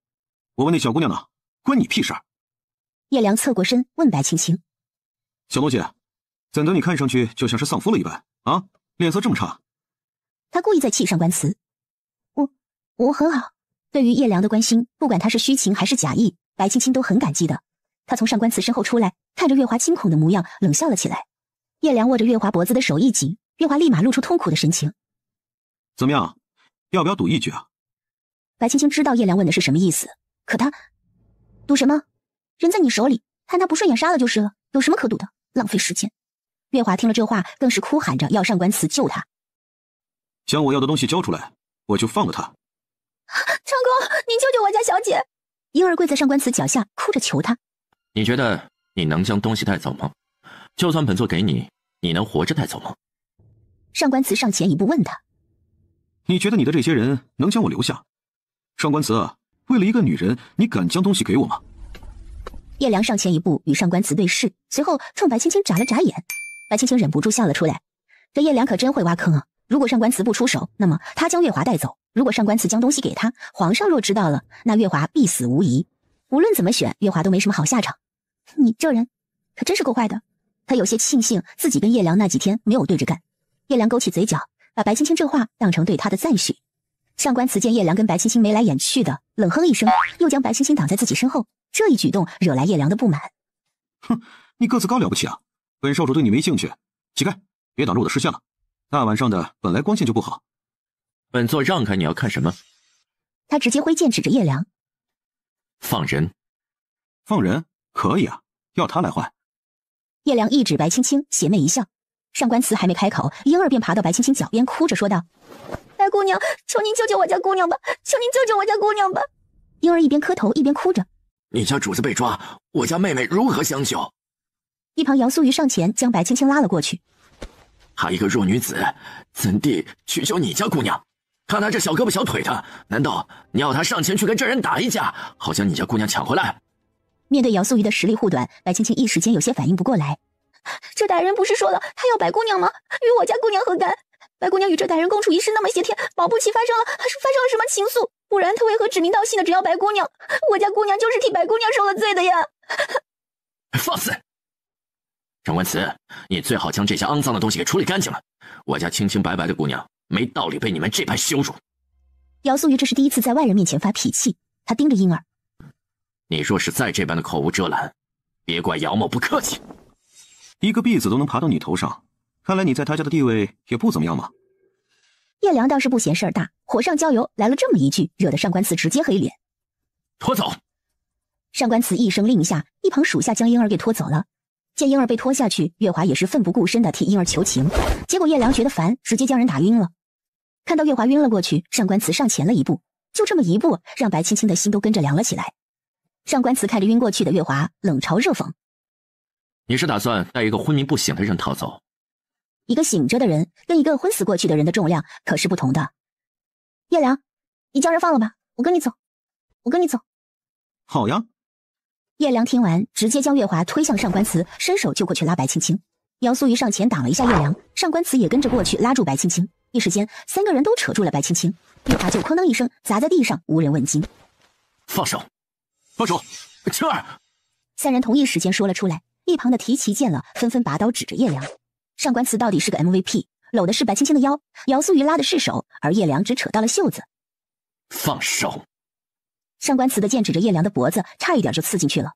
[SPEAKER 9] 我问那小姑娘呢，关你屁事？”
[SPEAKER 3] 叶良侧过身问白青青：“
[SPEAKER 9] 小东西，怎的你看上去就像是丧夫了一般啊？脸色这么差。”
[SPEAKER 3] 他故意在气上官慈：“我很好。”对于叶良的关心，不管他是虚情还是假意，白青青都很感激的。他从上官慈身后出来，看着月华惊恐的模样，冷笑了起来。叶良握着月华脖子的手一紧，月华立马露出痛苦的神情。
[SPEAKER 9] 怎么样，要不要赌一局啊？
[SPEAKER 3] 白青青知道叶良问的是什么意思，可他赌什么？人在你手里，看他不顺眼杀了就是了，有什么可赌的？浪费时间。月华听了这话，更是哭喊着要上官慈救他。
[SPEAKER 9] 将我要的东西交出来，我就放了他。
[SPEAKER 6] 长公，您救救我家小姐！
[SPEAKER 3] 婴儿跪在上官慈脚下，哭着求他。
[SPEAKER 1] 你觉得你能将东西带走吗？就算本座给你，你能活着带走吗？
[SPEAKER 3] 上官慈上前一步问他。
[SPEAKER 9] 你觉得你的这些人能将我留下？上官慈，为了一个女人，你敢将东西给我吗？
[SPEAKER 3] 叶良上前一步与上官慈对视，随后冲白青青眨了眨眼。白青青忍不住笑了出来。这叶良可真会挖坑啊！如果上官慈不出手，那么他将月华带走；如果上官慈将东西给他，皇上若知道了，那月华必死无疑。无论怎么选，月华都没什么好下场。你这人可真是够坏的。他有些庆幸自己跟叶良那几天没有对着干。叶良勾起嘴角，把白青青这话当成对他的赞许。上官慈见叶良跟白青青眉来眼去的，冷哼一声，又将白青青挡在自己身后。这一举动惹来叶良的不满。
[SPEAKER 9] 哼，你个子高了不起啊！本少主对你没兴趣，起开，别挡着我的视线了。大晚上的，本来光线就不好。
[SPEAKER 1] 本座让开，你要看什么？
[SPEAKER 3] 他直接挥剑指着叶良。
[SPEAKER 1] 放人。
[SPEAKER 9] 放人？可以啊，要他来换。
[SPEAKER 3] 叶良一指白青青，邪魅一笑。上官慈还没开口，婴儿便爬到白青青脚边，哭着说道：
[SPEAKER 6] 白姑娘，求您救救我家姑娘吧，求您救救我家姑娘吧。
[SPEAKER 3] 婴儿一边磕头一边哭着。
[SPEAKER 4] 你家主子被抓，我家妹妹如何相救？
[SPEAKER 3] 一旁姚素瑜上前将白青青拉了过去。
[SPEAKER 4] 她一个弱女子，怎地去救你家姑娘？看她这小胳膊小腿的，难道你要她上前去跟这人打一架，好将你家姑娘抢回来？
[SPEAKER 3] 面对姚素瑜的实力护短，白青青一时间有些反应不过来。
[SPEAKER 6] 这大人不是说了他要白姑娘吗？与我家姑娘何干？白姑娘与这大人共处一室那么些天，保不齐发生了什么情愫，不然他为何指名道姓的只要白姑娘？我家姑娘就是替白姑娘受了罪的呀！
[SPEAKER 4] 放肆！上官慈，你最好将这些肮脏的东西给处理干净了。我家清清白白的姑娘，没道理被你们这般羞辱。
[SPEAKER 3] 姚素瑜这是第一次在外人面前发脾气，他盯着婴儿。
[SPEAKER 4] 你若是再这般的口无遮拦，别怪姚某不客气。
[SPEAKER 9] 一个婢子都能爬到你头上，看来你在他家的地位也不怎么样嘛。
[SPEAKER 3] 叶良倒是不嫌事儿大，火上浇油来了这么一句，惹得上官慈直接黑脸。
[SPEAKER 4] 拖走！
[SPEAKER 3] 上官慈一声令下，一旁属下将婴儿给拖走了。见婴儿被拖下去，月华也是奋不顾身的替婴儿求情，结果叶良觉得烦，直接将人打晕了。看到月华晕了过去，上官慈上前了一步，就这么一步，让白青青的心都跟着凉了起来。上官慈看着晕过去的月华，冷嘲热讽：
[SPEAKER 1] 你是打算带一个昏迷不醒的人逃走？
[SPEAKER 3] 一个醒着的人跟一个昏死过去的人的重量可是不同的。叶良，你将人放了吧，我跟你走。
[SPEAKER 9] 好呀。
[SPEAKER 3] 叶良听完，直接将月华推向上官慈，伸手就过去拉白青青。姚素瑜上前挡了一下叶良，上官慈也跟着过去拉住白青青。一时间，三个人都扯住了白青青，月华就哐当一声砸在地上，无人问津。
[SPEAKER 4] 放手！放手！青儿！
[SPEAKER 3] 三人同一时间说了出来，一旁的提旗见了，纷纷拔刀指着叶良。上官慈到底是个 MVP， 搂的是白青青的腰，姚素瑜拉的是手，而叶良只扯到了袖子。
[SPEAKER 4] 放手！
[SPEAKER 3] 上官慈的剑指着叶良的脖子，差一点就刺进去了。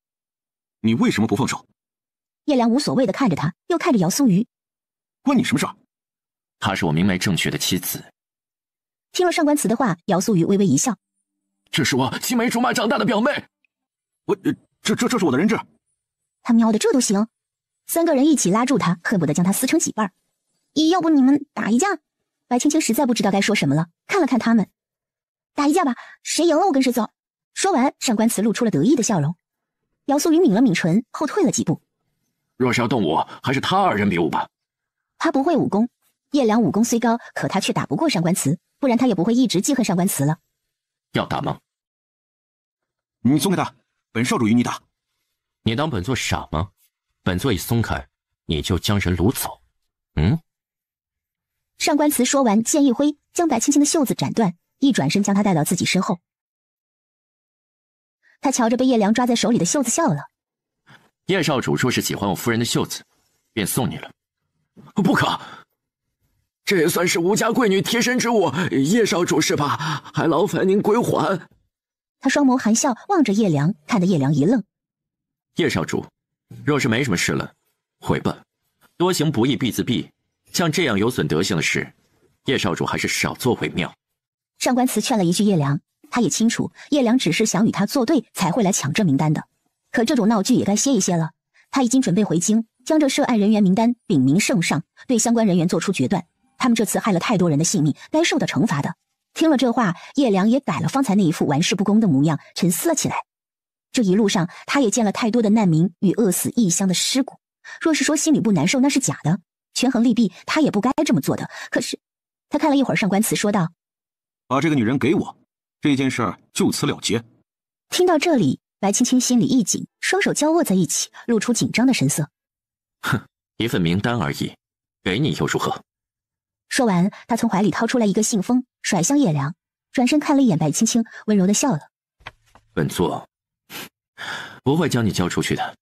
[SPEAKER 9] 你为什么不放手？
[SPEAKER 3] 叶良无所谓的看着他，又看着姚素瑜。
[SPEAKER 9] 关你什么事儿？
[SPEAKER 1] 她是我明媒正娶的妻子。
[SPEAKER 3] 听了上官慈的话，姚素瑜微微一笑。
[SPEAKER 4] 这是我青梅竹马长大的表妹。
[SPEAKER 9] 这是我的人质。
[SPEAKER 3] 他喵的，这都行？三个人一起拉住他，恨不得将他撕成几瓣。要不你们打一架？白青青实在不知道该说什么了，看了看他们。打一架吧，谁赢了我跟谁走。说完，上官慈露出了得意的笑容。姚素瑜抿了抿唇，后退了几步。
[SPEAKER 4] 若是要动武，还是他二人比武吧。
[SPEAKER 3] 他不会武功，叶良武功虽高，可他却打不过上官慈，不然他也不会一直记恨上官慈了。
[SPEAKER 1] 要打吗？
[SPEAKER 9] 你松开他，本少主与你打。
[SPEAKER 1] 你当本座傻吗？本座一松开，你就将人掳走。
[SPEAKER 3] 上官慈说完，剑一挥，将白青青的袖子斩断，一转身将她带到自己身后。他瞧着被叶良抓在手里的袖子笑了。
[SPEAKER 1] 叶少主若是喜欢我夫人的袖子，便送你了。
[SPEAKER 4] 不可，这也算是吴家贵女贴身之物，叶少主是吧？还劳烦您归还。
[SPEAKER 3] 他双眸含笑望着叶良，看得叶良一愣。
[SPEAKER 1] 叶少主，若是没什么事了，回吧。多行不义必自毙，像这样有损德行的事，叶少主还是少做为妙。
[SPEAKER 3] 上官慈劝了一句叶良，他也清楚叶良只是想与他作对才会来抢这名单的，可这种闹剧也该歇一歇了。他已经准备回京，将这涉案人员名单禀明圣上，对相关人员做出决断。他们这次害了太多人的性命，该受到惩罚的。听了这话，叶良也改了方才那一副玩世不恭的模样，沉思了起来。这一路上，他也见了太多的难民与饿死异乡的尸骨。若是说心里不难受，那是假的。权衡利弊，他也不该这么做的。可是，他看了一会儿上官慈，说道：“
[SPEAKER 9] 把这个女人给我，这件事儿就此了结。”
[SPEAKER 3] 听到这里，白青青心里一紧，双手交握在一起，露出紧张的神色。
[SPEAKER 1] 哼，一份名单而已，给你又如何？
[SPEAKER 3] 说完，他从怀里掏出来一个信封，甩向叶良，转身看了一眼白青青，温柔的笑了。
[SPEAKER 1] 本座不会将你交出去的。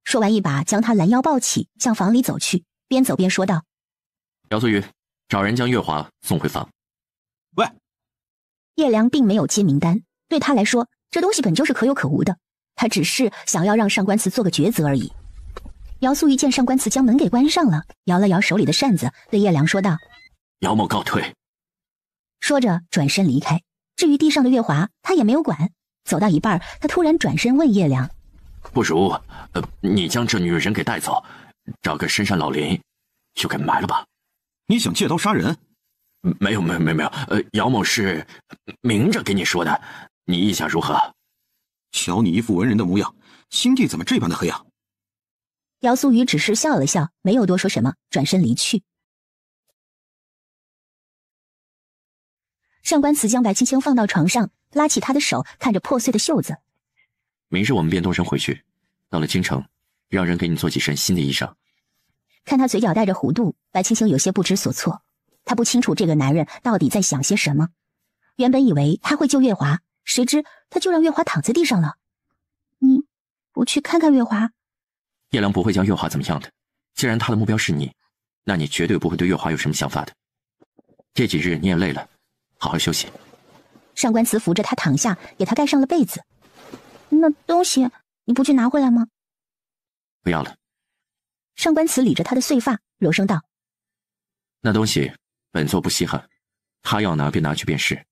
[SPEAKER 3] 说完，一把将他拦腰抱起，向房里走去，边走边说道：“
[SPEAKER 1] 姚素玉，找人将月华送回房。”
[SPEAKER 9] 喂，
[SPEAKER 3] 叶良并没有接名单，对他来说，这东西本就是可有可无的，他只是想要让上官慈做个抉择而已。姚素玉见上官慈将门给关上了，摇了摇手里的扇子，对叶良说道：“
[SPEAKER 1] 姚某告退。”
[SPEAKER 3] 说着转身离开。至于地上的月华，他也没有管。走到一半，他突然转身问叶良：“
[SPEAKER 1] 不如，你将这女人给带走，找个深山老林，就给埋了吧。”
[SPEAKER 9] 你想借刀杀人？
[SPEAKER 1] 没有，姚某是明着跟你说的，你意下如何？
[SPEAKER 9] 瞧你一副文人的模样，心地怎么这般的黑啊？
[SPEAKER 3] 姚素雨只是笑了笑，没有多说什么，转身离去。上官慈将白青青放到床上，拉起她的手，看着破碎的袖子。
[SPEAKER 1] 明日我们便动身回去，到了京城，让人给你做几身新的衣裳。
[SPEAKER 3] 看他嘴角带着弧度，白青青有些不知所措。她不清楚这个男人到底在想些什么。原本以为他会救月华，谁知他就让月华躺在地上了。你不去看看月华？
[SPEAKER 1] 叶良不会将月华怎么样的。既然他的目标是你，那你绝对不会对月华有什么想法的。这几日你也累了，好好休息。
[SPEAKER 3] 上官慈扶着他躺下，给他盖上了被子。那东西你不去拿回来吗？
[SPEAKER 1] 不要了。
[SPEAKER 3] 上官慈理着他的碎发，柔声道：“
[SPEAKER 1] 那东西本座不稀罕，他要拿便拿去便是。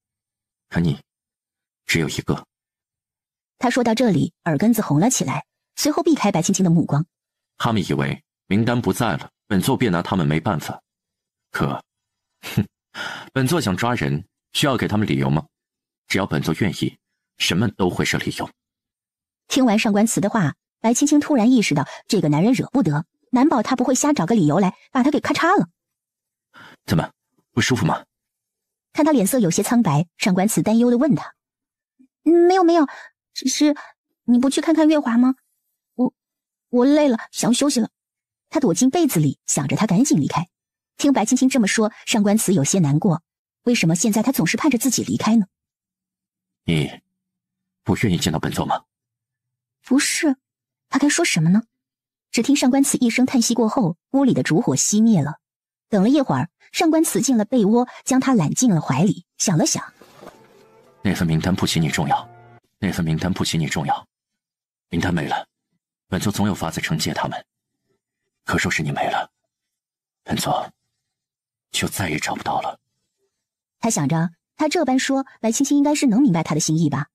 [SPEAKER 1] 可你只有一个。”
[SPEAKER 3] 他说到这里，耳根子红了起来，随后避开白青青的目光。
[SPEAKER 1] 他们以为名单不在了，本座便拿他们没办法。可，本座想抓人，需要给他们理由吗？只要本座愿意，什么都会是理由。
[SPEAKER 3] 听完上官慈的话，白青青突然意识到这个男人惹不得，难保他不会瞎找个理由来把他给咔嚓了。
[SPEAKER 1] 怎么，不舒服吗？
[SPEAKER 3] 看他脸色有些苍白，上官慈担忧地问他：“没有，只是你不去看看月华吗？我累了，想休息了。”他躲进被子里，想着他赶紧离开。听白青青这么说，上官慈有些难过。为什么现在他总是盼着自己离开呢？
[SPEAKER 1] 你不愿意见到本座吗？
[SPEAKER 3] 不是，他该说什么呢？只听上官慈一声叹息过后，屋里的烛火熄灭了。等了一会儿，上官慈进了被窝，将他揽进了怀里，想了想：
[SPEAKER 1] 那份名单不及你重要，名单没了，本座总有法子惩戒他们。可若是你没了，本座就再也找不到了。
[SPEAKER 3] 他想着，他这般说，白青青应该是能明白他的心意吧。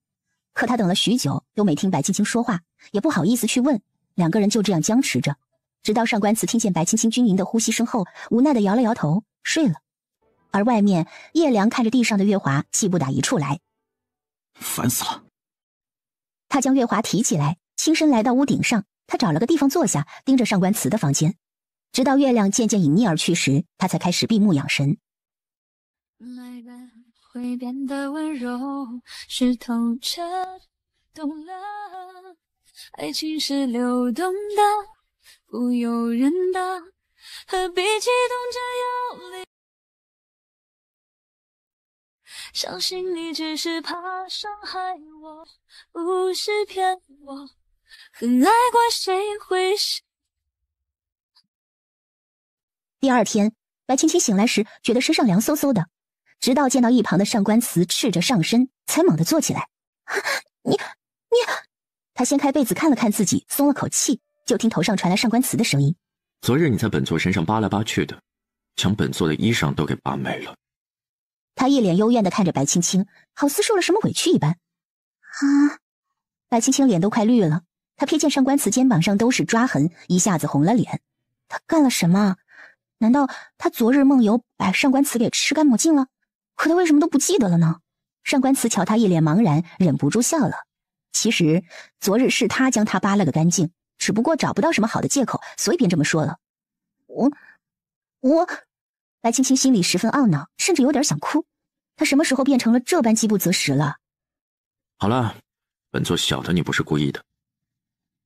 [SPEAKER 3] 可他等了许久，都没听白青青说话，也不好意思去问。两个人就这样僵持着，直到上官慈听见白青青均匀的呼吸声后，无奈地摇了摇头，睡了。而外面，叶良看着地上的月华，气不打一处来。
[SPEAKER 9] 烦死了。
[SPEAKER 3] 他将月华提起来，轻身来到屋顶上，他找了个地方坐下，盯着上官慈的房间，直到月亮渐渐隐匿而去时，他才开始闭目养神。
[SPEAKER 11] 会变得温柔，是透彻懂了，爱情是流动的，不由人的，何必激动着有力？相信你只是怕伤害我，不是骗我，很爱过谁会是。
[SPEAKER 3] 第二天，白青青醒来时觉得身上凉飕飕的，直到见到一旁的上官慈赤着上身，才猛地坐起来。你，他掀开被子看了看自己，松了口气，就听头上传来上官慈的声音：“
[SPEAKER 1] 昨日你在本座身上扒来扒去的，将本座的衣裳都给扒没了。”
[SPEAKER 3] 他一脸幽怨地看着白青青，好似受了什么委屈一般。啊！白青青脸都快绿了，她瞥见上官慈肩膀上都是抓痕，一下子红了脸。他干了什么？难道他昨日梦游把上官慈给吃干抹净了？可他为什么都不记得了呢？上官慈瞧他一脸茫然，忍不住笑了。其实昨日是他将他扒了个干净，只不过找不到什么好的借口，所以便这么说了。我……白青青心里十分懊恼，甚至有点想哭。他什么时候变成了这般饥不择食了？
[SPEAKER 1] 好了，本座晓得你不是故意的。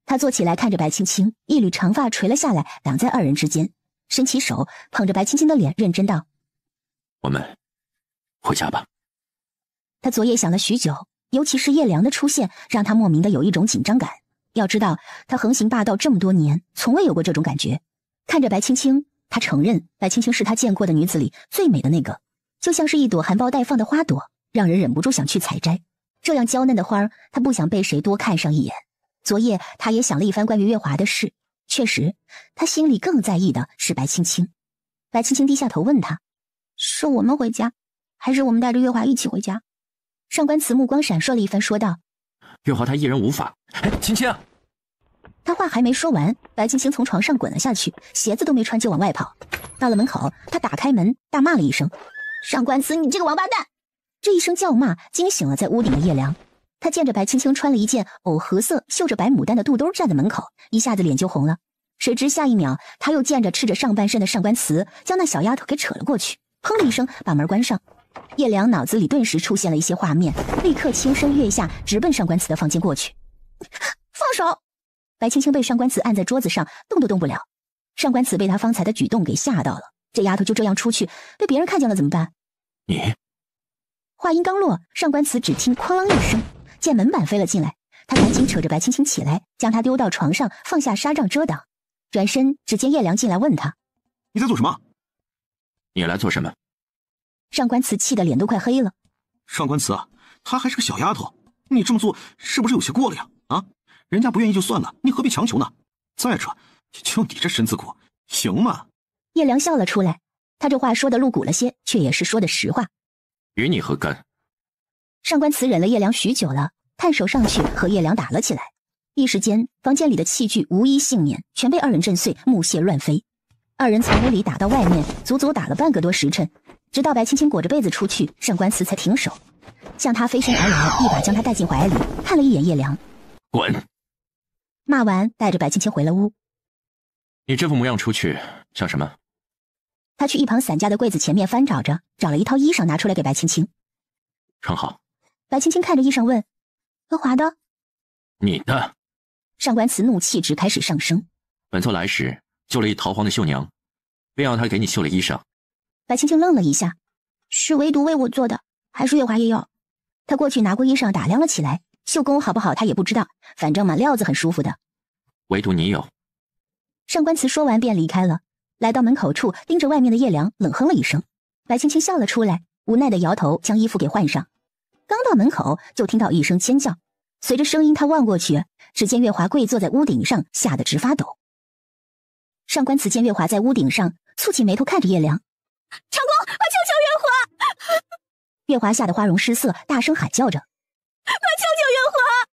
[SPEAKER 3] 他坐起来看着白青青，一缕长发垂了下来，挡在二人之间，伸起手捧着白青青的脸，认真道：“
[SPEAKER 1] 我们回家吧。”
[SPEAKER 3] 他昨夜想了许久，尤其是叶良的出现，让他莫名的有一种紧张感。要知道，他横行霸道这么多年，从未有过这种感觉。看着白青青，他承认白青青是他见过的女子里最美的那个，就像是一朵含苞待放的花朵，让人忍不住想去采摘。这样娇嫩的花儿，他不想被谁多看上一眼。昨夜他也想了一番关于月华的事，确实，他心里更在意的是白青青。白青青低下头问他：“是我们回家，还是我们带着月华一起回家？”上官慈目光闪烁了一番，说道：“
[SPEAKER 1] 月华她一人无法。”青青，
[SPEAKER 3] 他话还没说完，白青青从床上滚了下去，鞋子都没穿就往外跑。到了门口，他打开门，大骂了一声：“上官慈，你这个王八蛋！”这一声叫骂惊醒了在屋顶的叶良。他见着白青青穿了一件藕荷色绣着白牡丹的肚兜站在门口，一下子脸就红了。谁知下一秒，他又见着赤着上半身的上官慈将那小丫头给扯了过去，砰的一声把门关上。叶良脑子里顿时出现了一些画面，立刻轻身跃下，直奔上官慈的房间过去。放手！白青青被上官慈按在桌子上，动都动不了。上官慈被他方才的举动给吓到了，这丫头就这样出去，被别人看见了怎么办？
[SPEAKER 1] 你……
[SPEAKER 3] 话音刚落，上官慈只听哐啷一声，见门板飞了进来，他赶紧扯着白青青起来，将她丢到床上，放下纱帐遮挡。转身，只见叶良进来问他：“
[SPEAKER 9] 你在做什么？”“
[SPEAKER 1] 你来做什么？”
[SPEAKER 3] 上官慈气得脸都快黑了。
[SPEAKER 9] 上官慈啊，她还是个小丫头，你这么做是不是有些过了呀？啊，人家不愿意就算了，你何必强求呢？再者，就你这身子骨，行吗？
[SPEAKER 3] 叶良笑了出来，他这话说的露骨了些，却也是说的实话。
[SPEAKER 1] 与你何干？
[SPEAKER 3] 上官慈忍了叶良许久了，探手上去和叶良打了起来。一时间，房间里的器具无一幸免，全被二人震碎，木屑乱飞。二人从屋里打到外面，足足打了半个多时辰，直到白青青裹着被子出去，上官慈才停手，向他飞身而来，一把将他带进怀里，看了一眼叶良，
[SPEAKER 1] 滚！
[SPEAKER 3] 骂完，带着白青青回了屋。
[SPEAKER 1] 你这副模样出去像什么？
[SPEAKER 3] 他去一旁散架的柜子前面翻找着，找了一套衣裳拿出来给白青青。
[SPEAKER 1] 穿好。
[SPEAKER 3] 白青青看着衣裳问：“乐华的？”“
[SPEAKER 1] 你的。”
[SPEAKER 3] 上官慈怒气值开始上升。
[SPEAKER 1] 本座来时救了一逃荒的绣娘，便要她给你绣了衣裳。
[SPEAKER 3] 白青青愣了一下：“是唯独为我做的，还是月华也有？”他过去拿过衣裳打量了起来，绣工好不好他也不知道，反正嘛料子很舒服的。
[SPEAKER 1] 唯独你有。
[SPEAKER 3] 上官慈说完便离开了。来到门口处，盯着外面的叶良，冷哼了一声。白青青笑了出来，无奈的摇头，将衣服给换上。刚到门口，就听到一声尖叫，随着声音，他望过去，只见月华跪坐在屋顶上，吓得直发抖。上官慈见月华在屋顶上，蹙起眉头看着叶良：“
[SPEAKER 6] 长公，求求月华！”
[SPEAKER 3] 月华吓得花容失色，大声喊叫着：“
[SPEAKER 6] 求求月华！”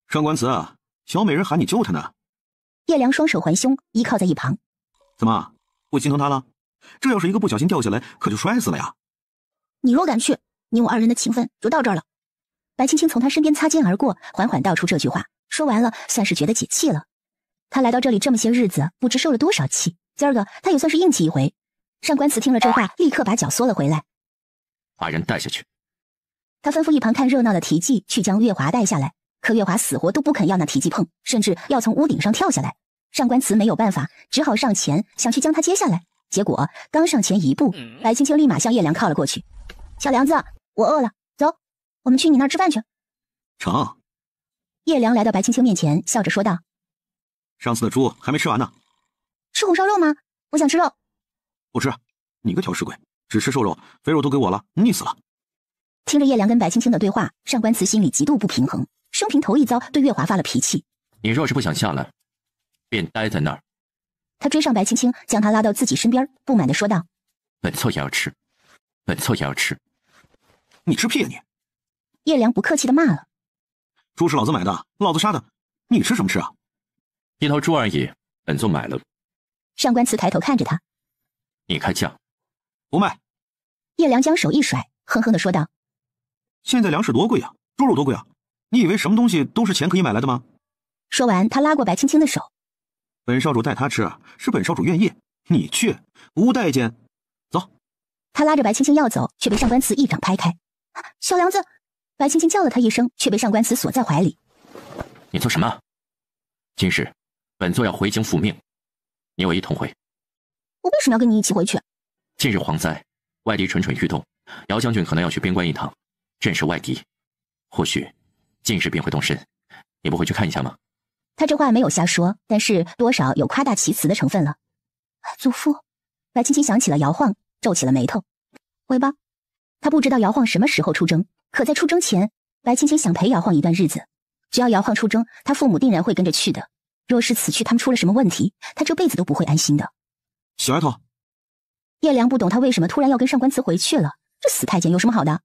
[SPEAKER 9] 上官慈啊，小美人喊你救她呢。
[SPEAKER 3] 叶良双手环胸，依靠在一旁：“
[SPEAKER 9] 怎么，不心疼她了？这要是一个不小心掉下来，可就摔死了呀！”“
[SPEAKER 3] 你若敢去，你我二人的情分就到这儿了。”白青青从他身边擦肩而过，缓缓道出这句话。说完了，算是觉得解气了。他来到这里这么些日子，不知受了多少气，今儿个他也算是硬气一回。上官慈听了这话，立刻把脚缩了回来：“
[SPEAKER 1] 把人带下去。”
[SPEAKER 3] 他吩咐一旁看热闹的提记去将月华带下来，可月华死活都不肯要那提记碰，甚至要从屋顶上跳下来。上官慈没有办法，只好上前想去将他接下来。结果刚上前一步，白青青立马向叶良靠了过去：“小梁子，我饿了，走，我们去你那儿吃饭去。”“
[SPEAKER 9] 成。”
[SPEAKER 3] 叶良来到白青青面前，笑着说道：“
[SPEAKER 9] 上次的猪还没吃完呢。”“
[SPEAKER 3] 吃红烧肉吗？我想吃肉。”“
[SPEAKER 9] 不吃，你个挑食鬼，只吃瘦肉，肥肉都给我了，腻死了。”
[SPEAKER 3] 听着叶良跟白青青的对话，上官慈心里极度不平衡，生平头一遭对月华发了脾气。
[SPEAKER 1] 你若是不想下来，便待在那儿。
[SPEAKER 3] 他追上白青青，将她拉到自己身边，不满地说道：“
[SPEAKER 1] 本座也要吃，本座也要吃。”
[SPEAKER 9] 你吃屁啊你！
[SPEAKER 3] 叶良不客气地骂了：“
[SPEAKER 9] 猪是老子买的，老子杀的，你吃什么吃啊？
[SPEAKER 1] 一头猪而已，本座买了。”
[SPEAKER 3] 上官慈抬头看着他：“
[SPEAKER 1] 你开价。”“
[SPEAKER 9] 不卖。”
[SPEAKER 3] 叶良将手一甩，哼哼地说道：“
[SPEAKER 9] 现在粮食多贵啊，猪肉多贵啊，你以为什么东西都是钱可以买来的吗？”
[SPEAKER 3] 说完，他拉过白青青的手：“
[SPEAKER 9] 本少主带他吃，是本少主愿意，你去无待见。走。”
[SPEAKER 3] 他拉着白青青要走，却被上官慈一掌拍开。“小梁子！”白青青叫了他一声，却被上官慈锁在怀里。
[SPEAKER 1] “你做什么？今日本座要回京复命，你我一同回。”“
[SPEAKER 3] 我为什么要跟你一起回去？”“
[SPEAKER 1] 近日蝗灾，外敌蠢蠢欲动，姚将军可能要去边关一趟，震慑外敌，或许近日便会动身，你不回去看一下吗？”
[SPEAKER 3] 他这话没有瞎说，但是多少有夸大其词的成分了。祖父，白青青想起了摇晃，皱起了眉头。回吧。他不知道摇晃什么时候出征，可在出征前，白青青想陪摇晃一段日子。只要摇晃出征，他父母定然会跟着去的。若是此去他们出了什么问题，他这辈子都不会安心的。
[SPEAKER 9] 小丫头。
[SPEAKER 3] 叶良不懂他为什么突然要跟上官慈回去了，这死太监有什么好的？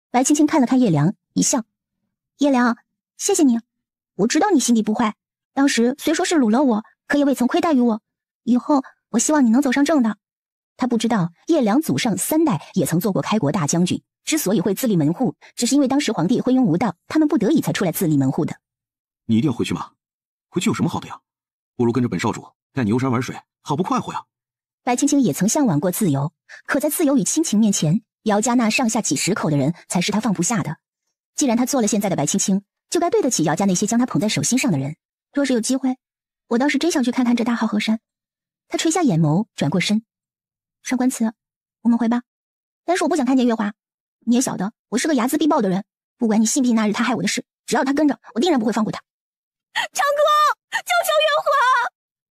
[SPEAKER 3] 白青青看了看叶良，一笑：“叶良，谢谢你，我知道你心地不坏。当时虽说是辱了我，可也未曾亏待于我。以后我希望你能走上正道。”他不知道叶良祖上3代也曾做过开国大将军，之所以会自立门户，只是因为当时皇帝昏庸无道，他们不得已才出来自立门户的。
[SPEAKER 9] 你一定要回去吗？回去有什么好的呀？不如跟着本少主带你游山玩水，好不快活呀！
[SPEAKER 3] 白青青也曾向往过自由，可在自由与亲情面前，姚家那上下几十口的人才是他放不下的。既然他做了现在的白青青，就该对得起姚家那些将他捧在手心上的人。若是有机会，我倒是真想去看看这大好河山。他垂下眼眸，转过身：“上官慈，我们回吧。但是我不想看见月华。你也晓得，我是个睚眦必报的人。不管你信不信那日他害我的事，只要他跟着，我定然不会放过他。”“
[SPEAKER 6] 长公，救救月华！”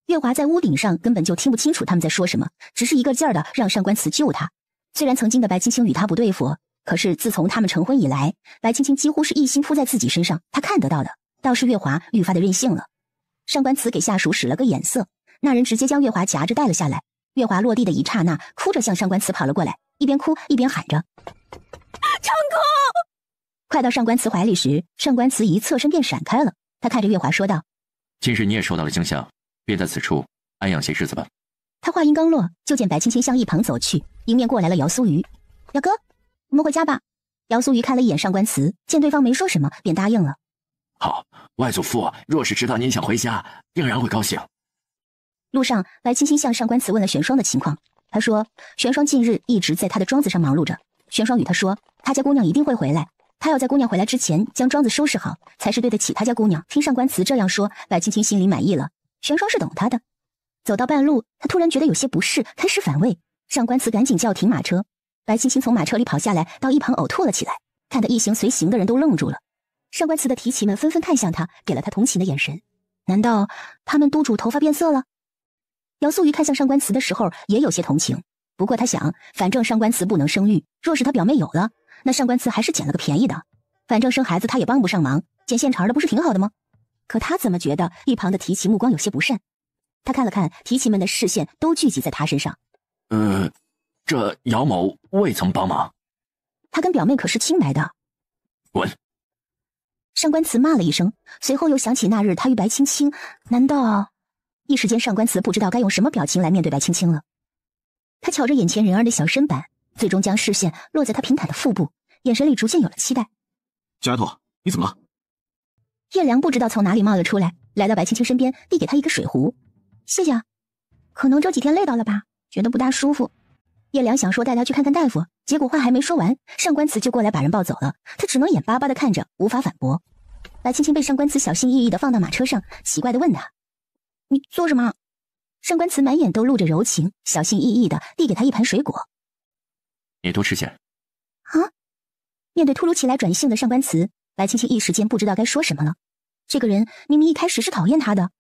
[SPEAKER 3] 月华在屋顶上根本就听不清楚他们在说什么，只是一个劲儿的让上官慈救他。虽然曾经的白青青与他不对付，可是自从他们成婚以来，白青青几乎是一心扑在自己身上，他看得到的倒是月华愈发的任性了。上官慈给下属使了个眼色，那人直接将月华夹着带了下来。月华落地的一刹那，哭着向上官慈跑了过来，一边哭一边喊着：“
[SPEAKER 6] 长公！”
[SPEAKER 3] 快到上官慈怀里时，上官慈一侧身便闪开了。他看着月华说道：“
[SPEAKER 1] 今日你也受到了惊吓，便在此处安养些日子吧。”
[SPEAKER 3] 他话音刚落，就见白青青向一旁走去，迎面过来了姚苏瑜。“表哥，我们回家吧。”姚苏瑜看了一眼上官慈，见对方没说什么，便答应了。
[SPEAKER 4] “好，外祖父若是知道您想回家，定然会高兴。”
[SPEAKER 3] 路上，白青青向上官慈问了玄霜的情况。他说，玄霜近日一直在他的庄子上忙碌着。玄霜与他说，他家姑娘一定会回来，他要在姑娘回来之前将庄子收拾好，才是对得起他家姑娘。听上官慈这样说，白青青心里满意了。玄霜是懂他的。走到半路，他突然觉得有些不适，开始反胃。上官慈赶紧叫停马车。白青青从马车里跑下来，到一旁呕吐了起来，看得一行随行的人都愣住了。上官慈的提骑们纷纷看向他，给了他同情的眼神。难道他们督主头发变色了？姚素瑜看向上官慈的时候也有些同情，不过他想，反正上官慈不能生育，若是他表妹有了，那上官慈还是捡了个便宜的。反正生孩子他也帮不上忙，捡现成的不是挺好的吗？可他怎么觉得一旁的提骑目光有些不善？他看了看提骑们的视线都聚集在他身上。
[SPEAKER 4] 这姚某未曾帮忙。
[SPEAKER 3] 他跟表妹可是清白的。
[SPEAKER 4] 滚！
[SPEAKER 3] 上官慈骂了一声，随后又想起那日他与白青青，难道……一时间上官慈不知道该用什么表情来面对白青青了。他瞧着眼前人儿的小身板，最终将视线落在他平坦的腹部，眼神里逐渐有了期待。
[SPEAKER 9] 小丫头，你怎么了？
[SPEAKER 3] 叶良不知道从哪里冒了出来，来到白青青身边，递给他一个水壶。谢谢啊，可能这几天累到了吧，觉得不大舒服。叶良想说带他去看看大夫，结果话还没说完，上官慈就过来把人抱走了。他只能眼巴巴地看着，无法反驳。白青青被上官慈小心翼翼地放到马车上，奇怪地问他：“你做什么？”上官慈满眼都露着柔情，小心翼翼地递给他一盘水果。
[SPEAKER 1] 你多吃些。
[SPEAKER 3] 啊！面对突如其来转性的上官慈，白青青一时间不知道该说什么了。这个人明明一开始是讨厌他的。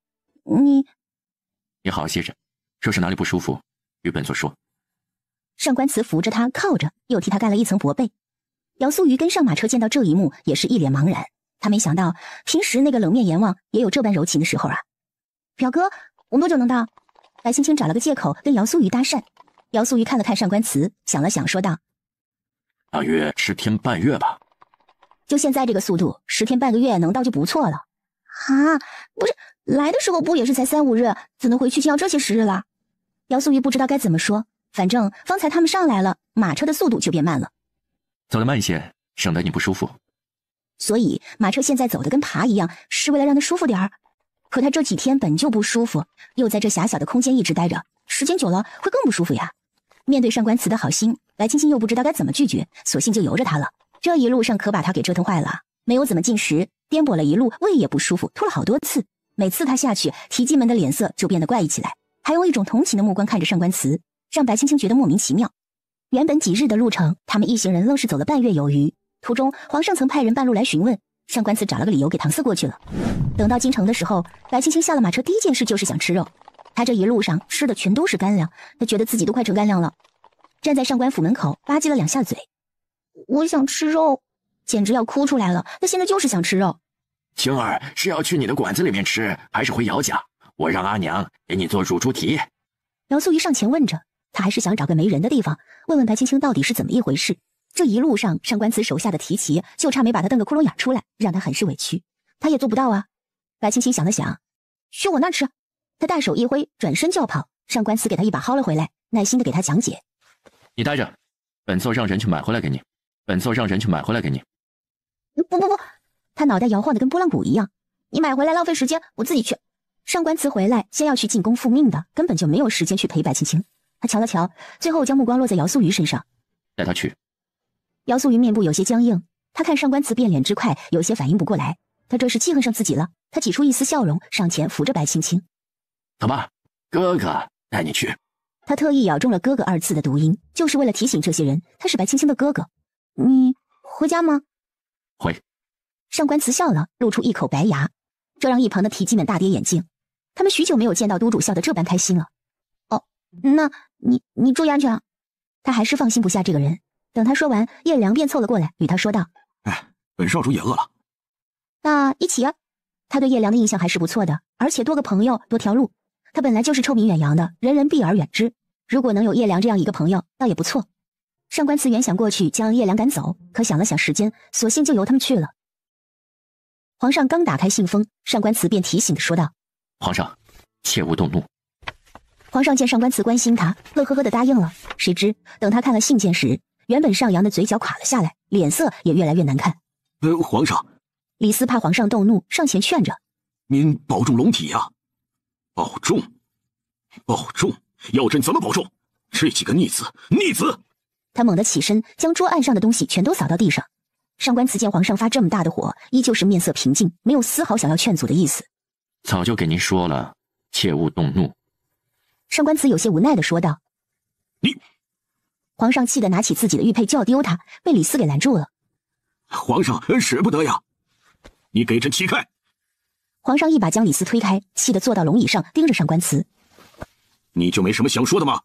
[SPEAKER 1] 你好好歇着，若是哪里不舒服，与本座说。
[SPEAKER 3] 上官慈扶着他靠着，又替他盖了一层薄被。姚素瑜跟上马车见到这一幕，也是一脸茫然。他没想到平时那个冷面阎王也有这般柔情的时候啊。表哥，我们多久能到？白青青找了个借口跟姚素瑜搭讪。姚素瑜看了看上官词，想了想说道：
[SPEAKER 4] 大约10天半月吧。
[SPEAKER 3] 就现在这个速度，10天半个月能到就不错了。啊，不是，来的时候不也是才3、5日，怎能回去就要这些时日了？姚素瑜不知道该怎么说，反正方才他们上来了，马车的速度就变慢了。
[SPEAKER 1] 走得慢一些，省得你不舒服。
[SPEAKER 3] 所以马车现在走得跟爬一样，是为了让他舒服点儿。可他这几天本就不舒服，又在这狭小的空间一直待着，时间久了会更不舒服呀。面对上官词的好心，白青青又不知道该怎么拒绝，索性就由着他了。这一路上可把他给折腾坏了，没有怎么进食，颠簸了一路，胃也不舒服，吐了好多次。每次他下去，提鸡们的脸色就变得怪异起来，还用一种同情的目光看着上官词，让白青青觉得莫名其妙。原本几日的路程，他们一行人愣是走了半月有余。途中，皇上曾派人半路来询问，上官词找了个理由给搪塞过去了。等到京城的时候，白青青下了马车，第一件事就是想吃肉。他这一路上吃的全都是干粮，他觉得自己都快成干粮了。站在上官府门口，吧唧了2下嘴。我想吃肉，简直要哭出来了。他现在就是想吃肉。
[SPEAKER 4] 青儿是要去你的馆子里面吃，还是回姚家？我让阿娘给你做乳猪蹄。
[SPEAKER 3] 姚素瑜上前问着，他还是想找个没人的地方，问问白青青到底是怎么一回事。这一路上，上官词手下的提旗就差没把他瞪个窟窿眼出来，让他很是委屈。他也做不到啊。白青青想了想，去我那吃。他大手一挥，转身就要跑。上官词给他一把薅了回来，耐心的给他讲解。
[SPEAKER 1] 你待着，本座让人去买回来给你。本座让人去买回来给你。
[SPEAKER 3] 不，他脑袋摇晃的跟拨浪鼓一样。你买回来浪费时间，我自己去。上官词回来先要去进宫复命的，根本就没有时间去陪白青青。他瞧了瞧，最后将目光落在姚素瑜身上。
[SPEAKER 1] 带他去。
[SPEAKER 3] 姚素瑜面部有些僵硬，他看上官词变脸之快，有些反应不过来。他这是气恨上自己了。他挤出一丝笑容，上前扶着白青青。
[SPEAKER 4] 走吧，哥哥带你去。
[SPEAKER 3] 他特意咬中了哥哥2字的读音，就是为了提醒这些人他是白青青的哥哥。你回家吗？
[SPEAKER 1] 回。
[SPEAKER 3] 上官词笑了，露出一口白牙，这让一旁的提鸡们大跌眼镜。他们许久没有见到督主笑得这般开心了。哦，那你注意安全啊。他还是放心不下这个人。等他说完，叶良便凑了过来，与他说道：
[SPEAKER 9] 哎，本少主也饿了。
[SPEAKER 3] 那一起啊。他对叶良的印象还是不错的，而且多个朋友多条路。他本来就是臭名远扬的，人人避而远之。如果能有叶良这样一个朋友，倒也不错。上官词原想过去将叶良赶走，可想了想时间，索性就由他们去了。皇上刚打开信封，上官词便提醒地说道：
[SPEAKER 1] 皇上，切勿动怒。
[SPEAKER 3] 皇上见上官词关心他，乐呵呵地答应了。谁知等他看了信件时，原本上扬的嘴角垮了下来，脸色也越来越难看。
[SPEAKER 9] 皇上，
[SPEAKER 3] 李斯怕皇上动怒，上前劝着：
[SPEAKER 9] 您保重龙体呀。保重，保重，要朕怎么保重？这几个逆子！
[SPEAKER 3] 他猛地起身，将桌案上的东西全都扫到地上。上官词见皇上发这么大的火，依旧是面色平静，没有丝毫想要劝阻的意思。
[SPEAKER 1] 早就给您说了，切勿动怒。
[SPEAKER 3] 上官词有些无奈地说道：
[SPEAKER 9] 你！
[SPEAKER 3] 皇上气得拿起自己的玉佩就要丢他，被李斯给拦住了。
[SPEAKER 9] 皇上，使不得呀！你给朕起开！
[SPEAKER 3] 皇上一把将李斯推开，气得坐到龙椅上，盯着上官词。
[SPEAKER 9] 你就没什么想说的吗？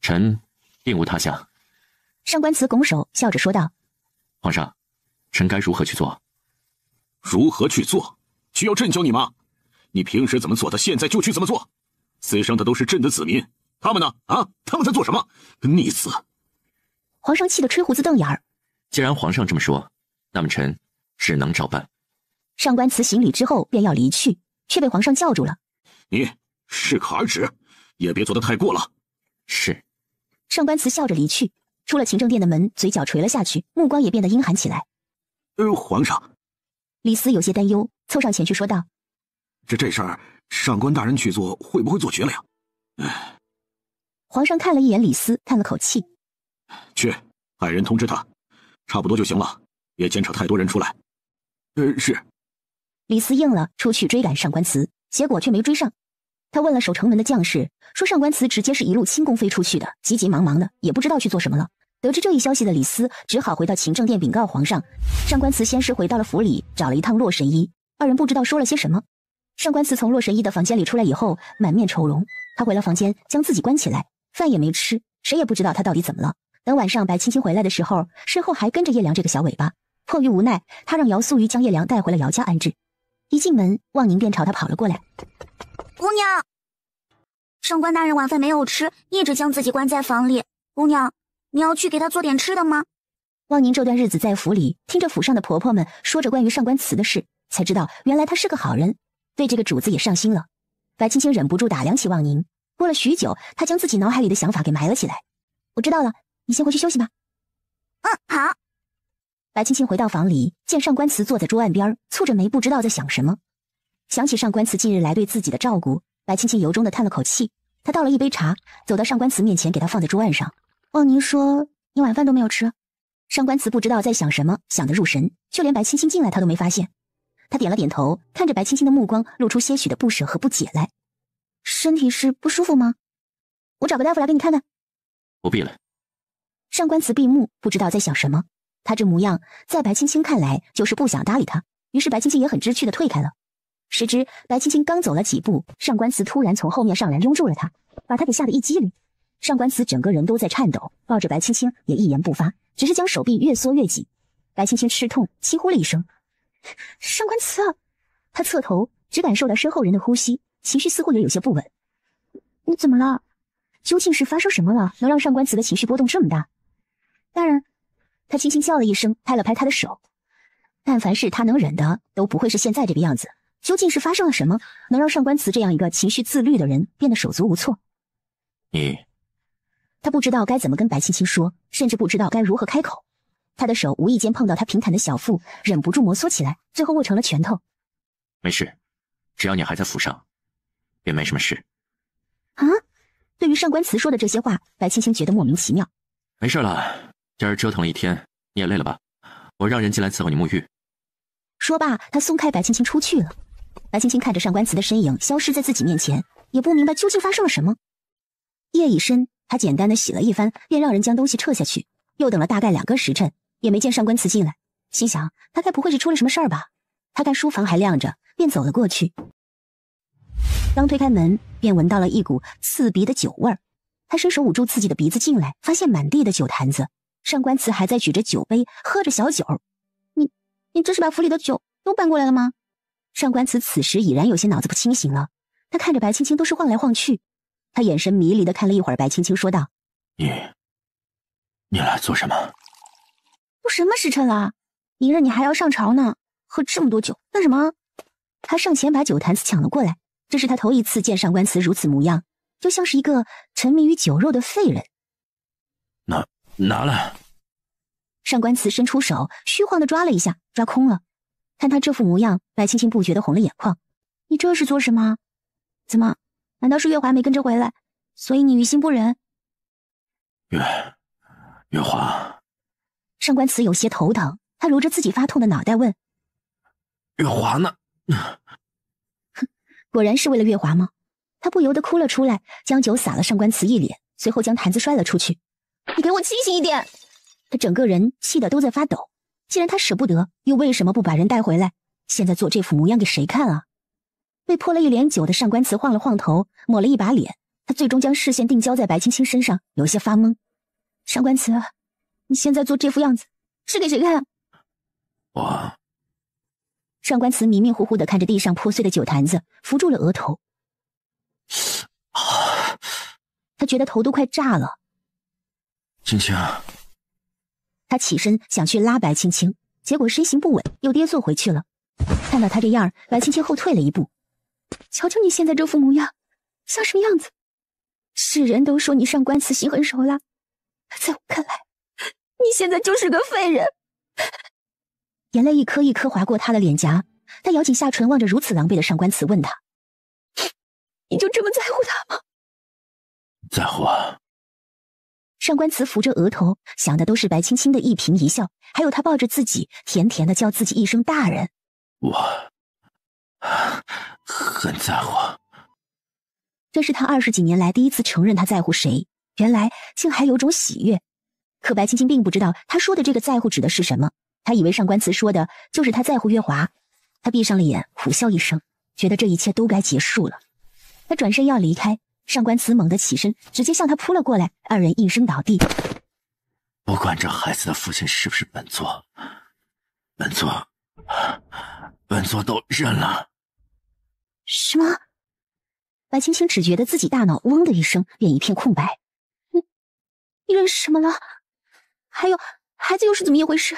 [SPEAKER 1] 臣并无他想。
[SPEAKER 3] 上官词拱手笑着说道：
[SPEAKER 1] 皇上，臣该如何去做？
[SPEAKER 9] 如何去做？需要朕教你吗？你平时怎么做的，现在就去怎么做。死伤的都是朕的子民，他们呢？啊，他们在做什么？逆子！
[SPEAKER 3] 皇上气得吹胡子瞪眼儿。
[SPEAKER 1] 既然皇上这么说，那么臣只能照办。
[SPEAKER 3] 上官词行礼之后便要离去，却被皇上叫住了。
[SPEAKER 9] 你适可而止，也别做得太过了。
[SPEAKER 1] 是。
[SPEAKER 3] 上官词笑着离去，出了勤政殿的门，嘴角垂了下去，目光也变得阴寒起来。
[SPEAKER 9] 皇上。
[SPEAKER 3] 李斯有些担忧，凑上前去说道：
[SPEAKER 9] 这事儿，上官大人去做，会不会做绝了呀？
[SPEAKER 3] 皇上看了一眼李斯，叹了口气：
[SPEAKER 9] 去，派人通知他，差不多就行了，别牵扯太多人出来。是。
[SPEAKER 3] 李斯应了，出去追赶上官词，结果却没追上。他问了守城门的将士，说上官词直接是一路轻功飞出去的，急急忙忙的，也不知道去做什么了。得知这一消息的李斯只好回到勤政殿禀告皇上。上官词先是回到了府里，找了一趟洛神医，二人不知道说了些什么。上官词从洛神医的房间里出来以后，满面愁容。他回了房间，将自己关起来，饭也没吃，谁也不知道他到底怎么了。等晚上白青青回来的时候，身后还跟着叶良这个小尾巴。迫于无奈，他让姚素瑜将叶良带回了姚家安置。一进门，望宁便朝他跑了过来。
[SPEAKER 6] 姑娘，上官大人晚饭没有吃，一直将自己关在房里。姑娘，你要去给他做点吃的吗？
[SPEAKER 3] 望宁这段日子在府里，听着府上的婆婆们说着关于上官慈的事，才知道原来他是个好人，对这个主子也上心了。白青青忍不住打量起望宁，过了许久，他将自己脑海里的想法给埋了起来。我知道了，你先回去休息吧。
[SPEAKER 6] 好。
[SPEAKER 3] 白青青回到房里，见上官慈坐在桌案边，蹙着眉，不知道在想什么。想起上官慈近日来对自己的照顾，白青青由衷的叹了口气。她倒了一杯茶，走到上官慈面前，给他放在桌案上。望宁说：“你晚饭都没有吃。”上官慈不知道在想什么，想得入神，就连白青青进来他都没发现。他点了点头，看着白青青的目光露出些许的不舍和不解来。身体是不舒服吗？我找个大夫来给你看看。
[SPEAKER 1] 不必了。
[SPEAKER 3] 上官慈闭目，不知道在想什么。他这模样，在白青青看来就是不想搭理他，于是白青青也很知趣的退开了。谁知白青青刚走了几步，上官慈突然从后面上来拥住了他，把他给吓得一激灵。上官慈整个人都在颤抖，抱着白青青也一言不发，只是将手臂越缩越紧。白青青吃痛，轻呼了一声：“上官慈！”他侧头，只感受到身后人的呼吸，情绪似乎也有些不稳。你怎么了？究竟是发生什么了，能让上官慈的情绪波动这么大？大人，他轻轻笑了一声，拍了拍他的手。但凡是他能忍的，都不会是现在这个样子。究竟是发生了什么，能让上官慈这样一个情绪自律的人变得手足无措？他不知道该怎么跟白青青说，甚至不知道该如何开口。他的手无意间碰到他平坦的小腹，忍不住摩挲起来，最后握成了拳头。
[SPEAKER 1] 没事，只要你还在府上，便没什么事。
[SPEAKER 3] 啊？对于上官慈说的这些话，白青青觉得莫名其妙。
[SPEAKER 1] 没事了，今儿折腾了一天，你也累了吧？我让人进来伺候你沐浴。
[SPEAKER 3] 说罢，他松开白青青出去了。白青青看着上官慈的身影消失在自己面前，也不明白究竟发生了什么。夜已深，他简单的洗了一番，便让人将东西撤下去。又等了大概2个时辰，也没见上官慈进来，心想他该不会是出了什么事儿吧？他看书房还亮着，便走了过去。刚推开门，便闻到了一股刺鼻的酒味儿。他伸手捂住自己的鼻子进来，发现满地的酒坛子，上官慈还在举着酒杯喝着小酒。你这是把府里的酒都搬过来了吗？上官慈此时已然有些脑子不清醒了，他看着白青青都是晃来晃去。他眼神迷离的看了一会儿白青青，说道：“
[SPEAKER 1] 你来做什么？
[SPEAKER 3] 都什么时辰了？明日你还要上朝呢，喝这么多酒干什么？”他上前把酒坛子抢了过来，这是他头一次见上官慈如此模样，就像是一个沉迷于酒肉的废人。
[SPEAKER 1] 拿来。
[SPEAKER 3] 上官慈伸出手，虚晃的抓了一下，抓空了。看他这副模样，白青青不觉得红了眼眶。你这是做什么？怎么？难道是月华没跟着回来，所以你于心不忍？
[SPEAKER 1] 月华。
[SPEAKER 3] 上官慈有些头疼，他揉着自己发痛的脑袋问：“
[SPEAKER 1] 月华呢？”
[SPEAKER 3] 哼，果然是为了月华吗？他不由得哭了出来，将酒洒了上官慈一脸，随后将坛子摔了出去。你给我清醒一点！他整个人气得都在发抖。既然他舍不得，又为什么不把人带回来？现在做这副模样给谁看啊？被泼了一脸酒的上官慈晃了晃头，抹了一把脸，他最终将视线定焦在白青青身上，有些发懵。上官慈，你现在做这副样子是给谁看啊？上官慈迷迷糊糊地看着地上破碎的酒坛子，扶住了额头。他觉得头都快炸了。
[SPEAKER 1] 青青。
[SPEAKER 3] 他起身想去拉白青青，结果身形不稳，又跌坐回去了。看到他这样，白青青后退了一步。瞧瞧你现在这副模样，像什么样子？世人都说你上官慈心狠手辣，在我看来，你现在就是个废人。眼泪一颗一颗划过他的脸颊，他咬紧下唇，望着如此狼狈的上官慈，问他：“你就这么在乎他吗？”
[SPEAKER 1] 在乎啊。
[SPEAKER 3] 上官慈扶着额头，想的都是白青青的一颦一笑，还有他抱着自己，甜甜的叫自己一声大人。
[SPEAKER 1] 我很在乎。
[SPEAKER 3] 这是他20几年来第一次承认他在乎谁，原来竟还有种喜悦。可白青青并不知道他说的这个在乎指的是什么，他以为上官慈说的就是他在乎月华。他闭上了眼，苦笑一声，觉得这一切都该结束了。他转身要离开，上官慈猛地起身，直接向他扑了过来，二人应声倒地。
[SPEAKER 4] 不管这孩子的父亲是不是本座，本座都认了。
[SPEAKER 3] 什么？白青青只觉得自己大脑嗡的一声，便一片空白。你认什么了？还有，孩子又是怎么一回事？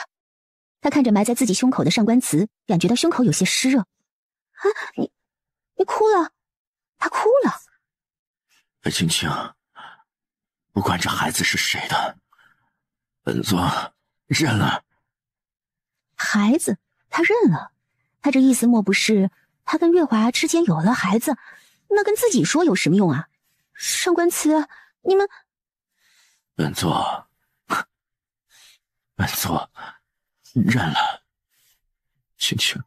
[SPEAKER 3] 他看着埋在自己胸口的上官瓷，感觉到胸口有些湿热。啊，你哭了？他哭了。
[SPEAKER 4] 白青青，不管这孩子是谁的，本座认了。
[SPEAKER 3] 孩子，他认了。他这意思莫不是他跟月华之间有了孩子？那跟自己说有什么用啊？上官瓷，你们……
[SPEAKER 4] 本座认了。青青，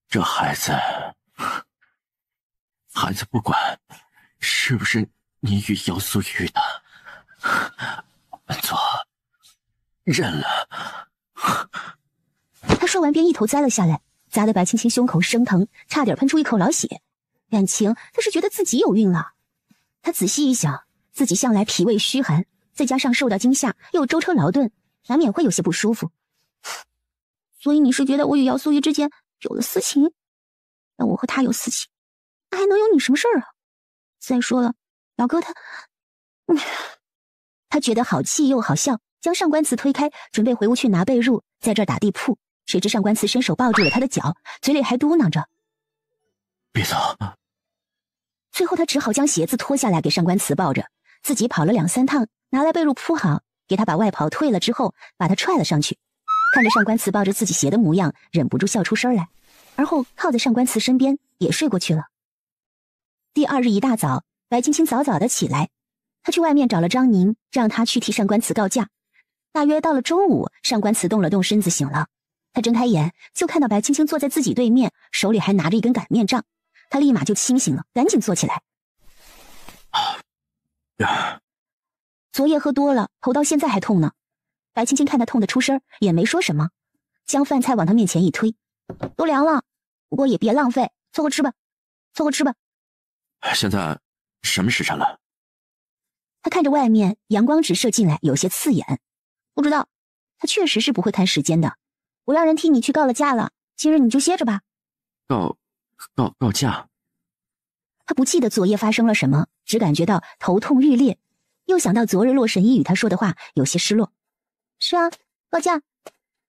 [SPEAKER 4] 这孩子不管是不是你与姚素玉的，本座认了。
[SPEAKER 3] 他说完便一头栽了下来，砸得白青青胸口生疼，差点喷出一口老血。感情他是觉得自己有孕了。他仔细一想，自己向来脾胃虚寒，再加上受到惊吓，又舟车劳顿，难免会有些不舒服。所以你是觉得我与姚素玉之间有了私情？那我和他有私情，那还能有你什么事儿啊？再说了，老哥他……他觉得好气又好笑，将上官瓷推开，准备回屋去拿被褥，在这儿打地铺。谁知上官瓷伸手抱住了他的脚，嘴里还嘟囔着：“
[SPEAKER 4] 别走。”
[SPEAKER 3] 最后他只好将鞋子脱下来给上官瓷抱着，自己跑了2、3趟，拿来被褥铺好，给他把外袍退了之后，把他踹了上去。看着上官瓷抱着自己鞋的模样，忍不住笑出声来，而后靠在上官瓷身边也睡过去了。第2日一大早，白青青早早的起来，她去外面找了张宁，让他去替上官瓷告假。大约到了中午，上官瓷动了动身子醒了，他睁开眼就看到白青青坐在自己对面，手里还拿着一根擀面杖。他立马就清醒了，赶紧坐起来。昨夜喝多了，头到现在还痛呢。白青青看他痛得出声，也没说什么，将饭菜往他面前一推：“都凉了，不过也别浪费，凑合吃吧，凑合吃吧。”
[SPEAKER 4] 现在什么时辰了？
[SPEAKER 3] 他看着外面，阳光直射进来，有些刺眼。不知道，他确实是不会看时间的。我让人替你去告了假了，今日你就歇着吧。
[SPEAKER 1] 告假？
[SPEAKER 3] 他不记得昨夜发生了什么，只感觉到头痛欲裂，又想到昨日洛神医与他说的话，有些失落。是啊，告假。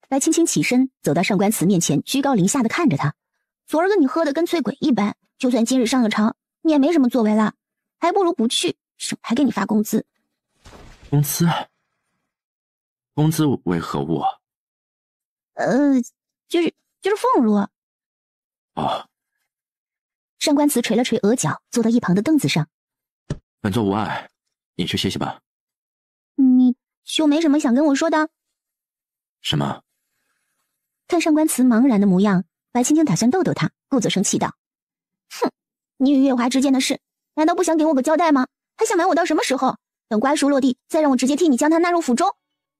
[SPEAKER 3] 白青青起身走到上官瓷面前，居高临下的看着他。昨儿个你喝的跟醉鬼一般，就算今日上了朝，你也没什么作为了，还不如不去，省还给你发工资。
[SPEAKER 1] 工资为何物？
[SPEAKER 3] 就是俸禄。
[SPEAKER 1] 哦。
[SPEAKER 3] 上官瓷捶了捶额角，坐到一旁的凳子上。
[SPEAKER 1] 本座无碍，你去歇歇吧。
[SPEAKER 3] 你就没什么想跟我说的？
[SPEAKER 1] 什么？
[SPEAKER 3] 看上官瓷茫然的模样，白青青打算逗逗他，故作生气道：“哼，你与月华之间的事，难道不想给我个交代吗？还想瞒我到什么时候？等瓜熟落地，再让我直接替你将他纳入府中。”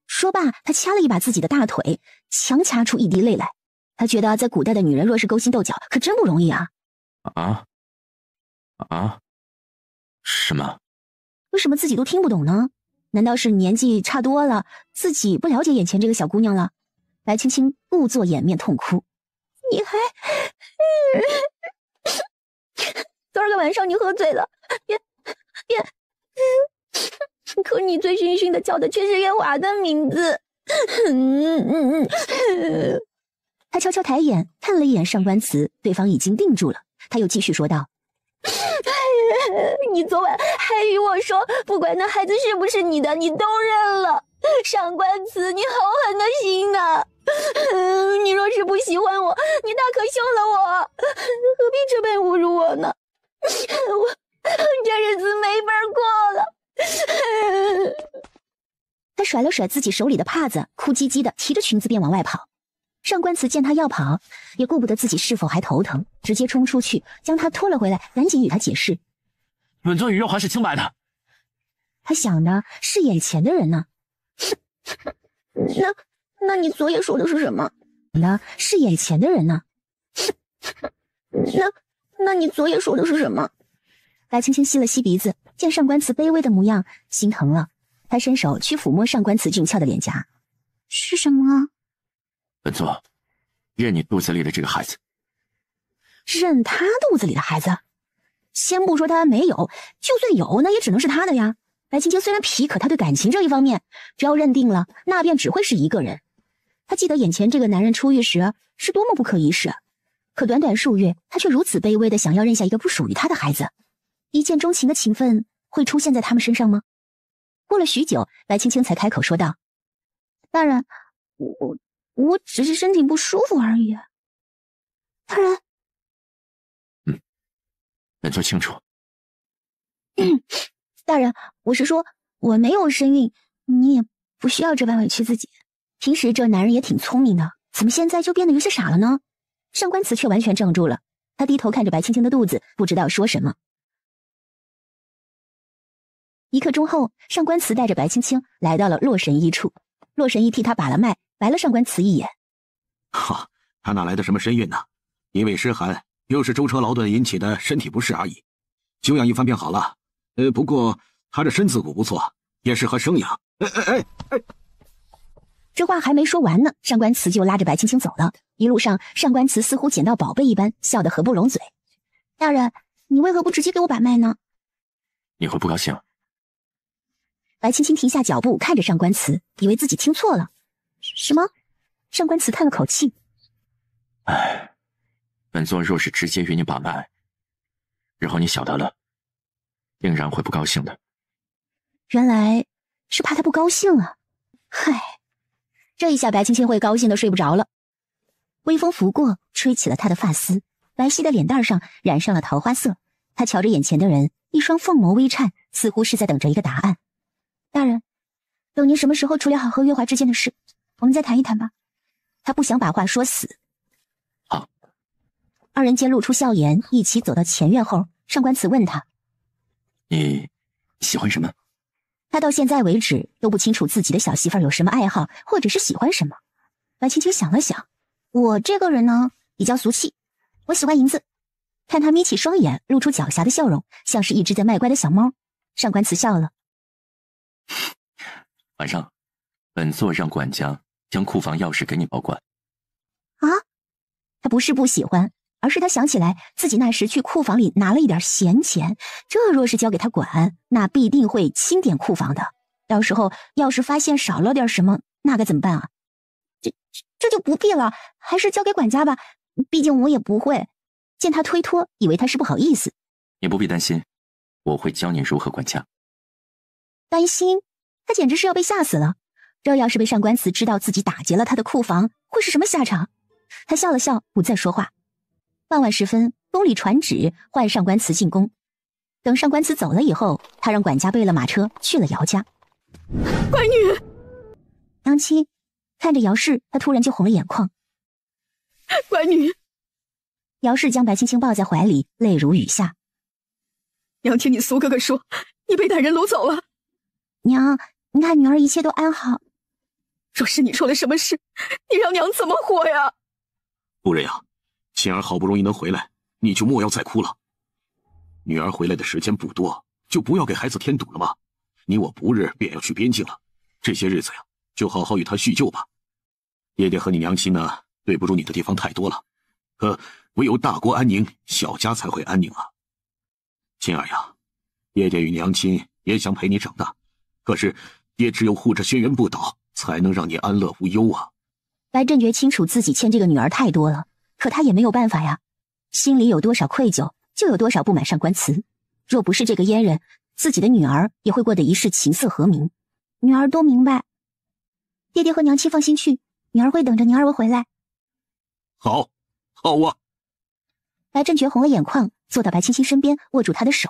[SPEAKER 3] 说罢，他掐了一把自己的大腿，强掐出一滴泪来。他觉得在古代的女人若是勾心斗角，可真不容易啊！
[SPEAKER 1] 什么？
[SPEAKER 3] 为什么自己都听不懂呢？难道是年纪差多了，自己不了解眼前这个小姑娘了？白青青故作掩面痛哭。你还……昨儿个晚上你喝醉了，可你醉醺醺的叫的却是月华的名字。他悄悄抬眼看了一眼上官瓷，对方已经定住了。他又继续说道：“你昨晚还与我说，不管那孩子是不是你的，你都认了。上官瓷，你好狠的心呐！你若是不喜欢我，你大可休了我，何必这般侮辱我呢？我这日子没法过了。”他甩了甩自己手里的帕子，哭唧唧的提着裙子便往外跑。上官瓷见他要跑，也顾不得自己是否还头疼，直接冲出去将他拖了回来，赶紧与他解释：“
[SPEAKER 1] 本座与月华是清白的。”
[SPEAKER 3] 他想的是眼前的人呢。那你昨夜说的是什么？是眼前的人呢。那你昨夜说的是什么？白青青吸了吸鼻子，见上官瓷卑微的模样，心疼了。他伸手去抚摸上官慈俊俏的脸颊。
[SPEAKER 6] 是什么？
[SPEAKER 1] 本座认你肚子里的这个孩子。
[SPEAKER 3] 认他肚子里的孩子？先不说他没有，就算有，那也只能是他的呀。白青青虽然皮，可他对感情这一方面，只要认定了，那便只会是一个人。他记得眼前这个男人出狱时是多么不可一世，可短短数月，他却如此卑微的想要认下一个不属于他的孩子。一见钟情的情分会出现在他们身上吗？过了许久，白青青才开口说道：“
[SPEAKER 6] 大人，我只是身体不舒服而已。”大人，
[SPEAKER 1] 本座清楚。
[SPEAKER 6] 大人，我是说我没有身孕，你也不需要这般委屈自己。
[SPEAKER 3] 平时这男人也挺聪明的，怎么现在就变得有些傻了呢？上官慈却完全怔住了，他低头看着白青青的肚子，不知道说什么。一刻钟后，上官慈带着白青青来到了洛神医处。洛神医替他把了脉，白了上官慈一眼。
[SPEAKER 9] 哈，他哪来的什么身孕呢？因为湿寒，又是舟车劳顿引起的身体不适而已。休养一番便好了。不过他这身子骨不错，也适合生养。
[SPEAKER 3] 这话还没说完呢，上官慈就拉着白青青走了。一路上，上官慈似乎捡到宝贝一般，笑得合不拢嘴。
[SPEAKER 6] 大人，你为何不直接给我把脉呢？
[SPEAKER 1] 你会不高兴？
[SPEAKER 3] 白青青停下脚步，看着上官慈，以为自己听错了。什么？上官慈叹了口气。
[SPEAKER 1] 唉，本座若是直接与你把脉，日后你晓得了，定然会不高兴的。
[SPEAKER 3] 原来是怕他不高兴了。嗨，这一下白青青会高兴的睡不着了。微风拂过，吹起了她的发丝，白皙的脸蛋上染上了桃花色。她瞧着眼前的人，一双凤眸微颤，似乎是在等着一个答案。
[SPEAKER 6] 大人，等您什么时候处理好和月华之间的事，我们再谈一谈吧。
[SPEAKER 3] 他不想把话说死。
[SPEAKER 1] 好。
[SPEAKER 3] 二人间露出笑颜，一起走到前院后，上官慈问他：“
[SPEAKER 1] 你喜欢什么？”
[SPEAKER 3] 他到现在为止都不清楚自己的小媳妇儿有什么爱好，或者是喜欢什么。白青青想了想，我这个人呢，比较俗气，我喜欢银子。看他眯起双眼，露出狡黠的笑容，像是一只在卖乖的小猫。上官慈笑了。
[SPEAKER 1] 晚上，本座让管家将库房钥匙给你保管。
[SPEAKER 3] 啊？他不是不喜欢，而是他想起来自己那时去库房里拿了一点闲钱，这若是交给他管，那必定会清点库房的。到时候要是发现少了点什么，那该怎么办啊？
[SPEAKER 6] 这就不必了，还是交给管家吧，毕竟我也不会。
[SPEAKER 3] 见他推脱，以为他是不好意思。
[SPEAKER 1] 你不必担心，我会教你如何管家。
[SPEAKER 3] 担心？他简直是要被吓死了。这要是被上官慈知道自己打劫了他的库房，会是什么下场？他笑了笑，不再说话。傍晚时分，宫里传旨唤上官慈进宫。等上官慈走了以后，他让管家备了马车去了姚家。
[SPEAKER 6] 乖女，
[SPEAKER 3] 娘亲看着姚氏，他突然就红了眼眶。
[SPEAKER 6] 乖女，
[SPEAKER 3] 姚氏将白青青抱在怀里，泪如雨下。
[SPEAKER 6] 娘听你苏哥哥说，你被歹人掳走了。
[SPEAKER 3] 娘，你看女儿一切都安好。
[SPEAKER 6] 若是你出了什么事，你让娘怎么活呀？
[SPEAKER 9] 夫人呀，青儿好不容易能回来，你就莫要再哭了。女儿回来的时间不多，就不要给孩子添堵了嘛。你我不日便要去边境了，这些日子呀，就好好与她叙旧吧。爹爹和你娘亲呢，对不住你的地方太多了，可唯有大国安宁，小家才会安宁啊。青儿呀，爹爹与娘亲也想陪你长大，可是爹只有护着轩辕不倒，才能让你安乐无忧啊。
[SPEAKER 3] 白振觉清楚自己欠这个女儿太多了，可他也没有办法呀。心里有多少愧疚，就有多少不满上官慈。若不是这个阉人，自己的女儿也会过得一世琴瑟和鸣。
[SPEAKER 6] 女儿都明白，爹爹和娘亲放心去，女儿会等着您二位回来。
[SPEAKER 9] 好，好啊。
[SPEAKER 3] 白振觉红了眼眶，坐到白青青身边，握住她的手。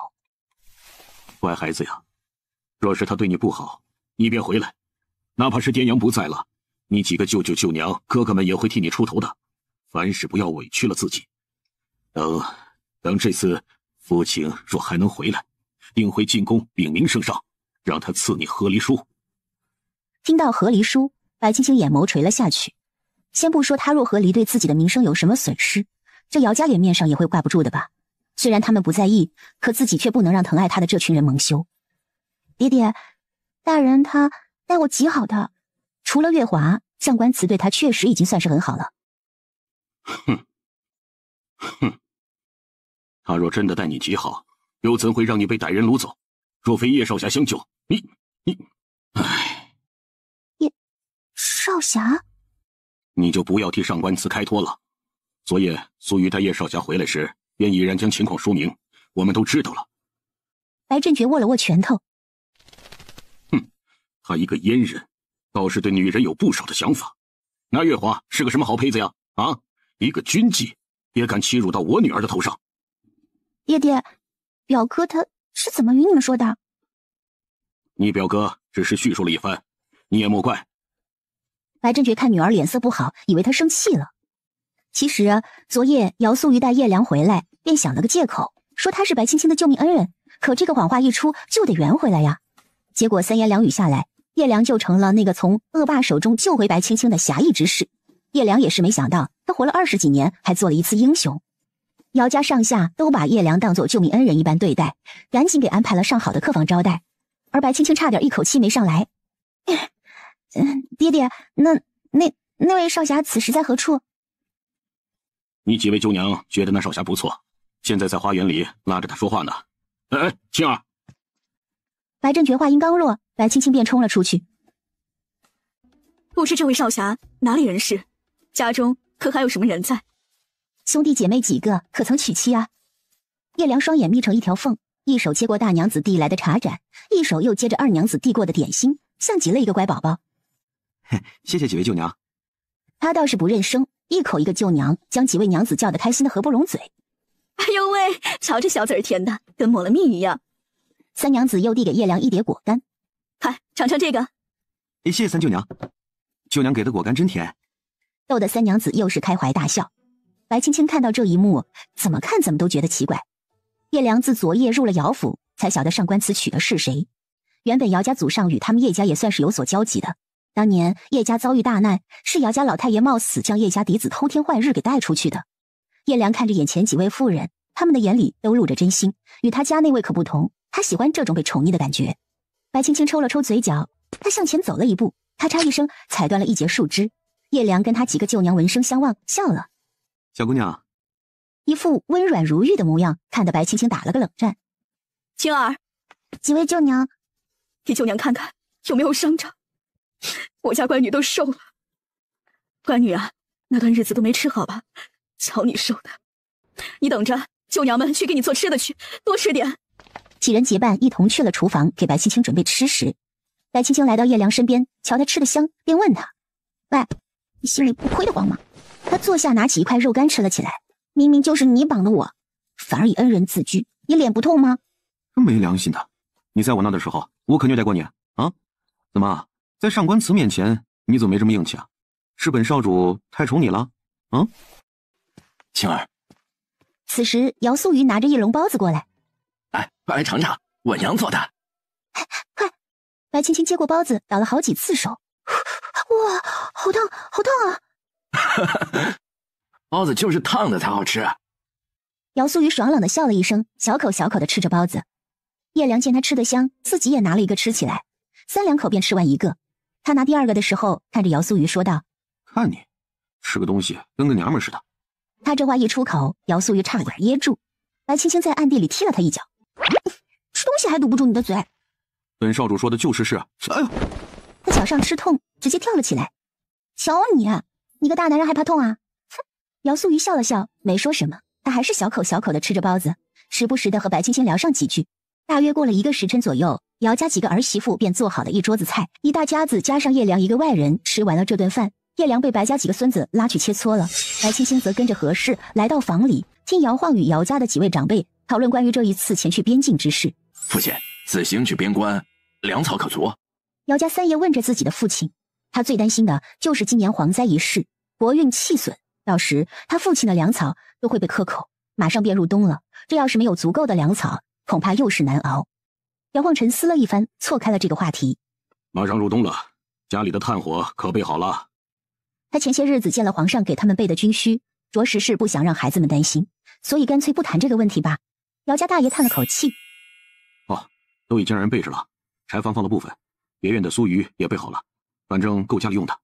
[SPEAKER 9] 乖孩子呀，若是他对你不好，你别回来，哪怕是爹娘不在了，你几个舅舅舅娘哥哥们也会替你出头的。凡事不要委屈了自己。等这次父亲若还能回来，定会进宫禀明圣上，让他赐你和离书。
[SPEAKER 3] 听到和离书，白青青眼眸垂了下去。先不说他若和离对自己的名声有什么损失，这姚家脸面上也会挂不住的吧。虽然他们不在意，可自己却不能让疼爱他的这群人蒙羞。爹爹，大人他待我极好的，除了月华，上官慈对他确实已经算是很好了。
[SPEAKER 9] 哼，他若真的待你极好，又怎会让你被歹人掳走？若非叶少侠相救，你，唉，
[SPEAKER 3] 叶少侠，
[SPEAKER 9] 你就不要替上官慈开脱了。昨夜苏玉带叶少侠回来时，便已然将情况说明，我们都知道了。
[SPEAKER 3] 白振觉握了握拳头。
[SPEAKER 9] 他一个阉人，倒是对女人有不少的想法。那月华是个什么好胚子呀？啊，一个军妓也敢欺辱到我女儿的头上。
[SPEAKER 3] 爹爹，表哥他是怎么与你们说的？
[SPEAKER 9] 你表哥只是叙述了一番，你也莫怪。
[SPEAKER 3] 白振觉看女儿脸色不好，以为她生气了。其实昨夜姚素玉带叶良回来，便想了个借口，说他是白青青的救命恩人。可这个谎话一出，就得圆回来呀。结果三言两语下来，叶良就成了那个从恶霸手中救回白青青的侠义之士。叶良也是没想到，他活了20几年，还做了一次英雄。姚家上下都把叶良当作救命恩人一般对待，赶紧给安排了上好的客房招待。而白青青差点一口气没上来。爹爹，那位少侠此时在何处？
[SPEAKER 9] 你几位舅娘觉得那少侠不错，现在在花园里拉着他说话呢。哎，青儿。
[SPEAKER 3] 白振觉话音刚落，白青青便冲了出去。
[SPEAKER 7] 不知这位少侠哪里人士？家中可还有什么人在？
[SPEAKER 3] 兄弟姐妹几个可曾娶妻啊？叶良双眼眯成一条缝，一手接过大娘子递来的茶盏，一手又接着二娘子递过的点心，像极了一个乖宝宝。
[SPEAKER 9] 谢谢几位舅娘。
[SPEAKER 3] 他倒是不认生，一口一个舅娘，将几位娘子叫得开心的合不拢嘴。
[SPEAKER 7] 哎呦喂，瞧这小嘴儿甜的，跟抹了蜜一样。
[SPEAKER 3] 三娘子又递给叶良一碟果干，
[SPEAKER 7] 嗨，尝尝这个。
[SPEAKER 9] 谢谢三舅娘，舅娘给的果干真甜。
[SPEAKER 3] 逗得三娘子又是开怀大笑。白青青看到这一幕，怎么看怎么都觉得奇怪。叶良自昨夜入了姚府，才晓得上官慈娶的是谁。原本姚家祖上与他们叶家也算是有所交集的。当年叶家遭遇大难，是姚家老太爷冒死将叶家嫡子偷天换日给带出去的。叶良看着眼前几位妇人，他们的眼里都露着真心，与他家那位可不同，他喜欢这种被宠溺的感觉。白青青抽了抽嘴角，他向前走了一步，咔嚓一声踩断了一截树枝。叶良跟他几个舅娘闻声相望，笑了。
[SPEAKER 9] 小姑娘，
[SPEAKER 3] 一副温软如玉的模样，看得白青青打了个冷战。
[SPEAKER 7] 青儿，
[SPEAKER 3] 几位舅娘，
[SPEAKER 7] 给舅娘看看有没有伤着。我家乖女都瘦了，乖女啊，那段日子都没吃好吧？瞧你瘦的，你等着，舅娘们去给你做吃的去，多吃点。
[SPEAKER 3] 几人结伴一同去了厨房，给白青青准备吃食。白青青来到叶良身边，瞧他吃得香，便问他：“喂，你心里不亏得慌吗？”他坐下，拿起一块肉干吃了起来。明明就是你绑的我，反而以恩人自居，你脸不痛吗？
[SPEAKER 9] 真没良心的！你在我那的时候，我可虐待过你啊？怎么，在上官慈面前，你怎么没这么硬气啊？是本少主太宠你了？
[SPEAKER 1] 青儿。
[SPEAKER 3] 此时姚素瑜拿着一笼包子过来，
[SPEAKER 4] 来尝尝我娘做的。
[SPEAKER 3] 快！白青青接过包子，倒了好几次手。哇，好烫，好烫啊！
[SPEAKER 4] 包子就是烫的才好吃。
[SPEAKER 3] 姚素瑜爽朗的笑了一声，小口小口的吃着包子。叶良见他吃得香，自己也拿了一个吃起来，3两口便吃完一个。他拿第二个的时候，看着姚素瑜说道：“
[SPEAKER 9] 看你吃个东西跟个娘们似的。”
[SPEAKER 3] 他这话一出口，姚素瑜差点噎住。白青青在暗地里踢了他一脚：“吃东西还堵不住你的嘴！”
[SPEAKER 9] 本少主说的就是事。哎呦！
[SPEAKER 3] 他脚上吃痛，直接跳了起来。瞧你个大男人还怕痛啊？哼！姚素瑜笑了笑，没说什么。他还是小口小口的吃着包子，时不时的和白青青聊上几句。大约过了1个时辰左右，姚家几个儿媳妇便做好了一桌子菜，一大家子加上叶良一个外人吃完了这顿饭。叶良被白家几个孙子拉去切磋了，白青青则跟着何氏来到房里，听姚晃与姚家的几位长辈讨论关于这一次前去边境之事。
[SPEAKER 4] 父亲，此行去边关，粮草可足？
[SPEAKER 3] 姚家三爷问着自己的父亲，他最担心的就是今年蝗灾一事，国运气损，到时他父亲的粮草都会被克口，马上便入冬了，这要是没有足够的粮草，恐怕又是难熬。姚晃沉思了一番，错开了这个话题。
[SPEAKER 9] 马上入冬了，家里的炭火可备好了。
[SPEAKER 3] 他前些日子见了皇上给他们备的军需，着实是不想让孩子们担心，所以干脆不谈这个问题吧。姚家大爷叹了口气：“
[SPEAKER 9] 都已经让人备着了，柴房放了部分，别院的酥鱼也备好了，反正够家里用的。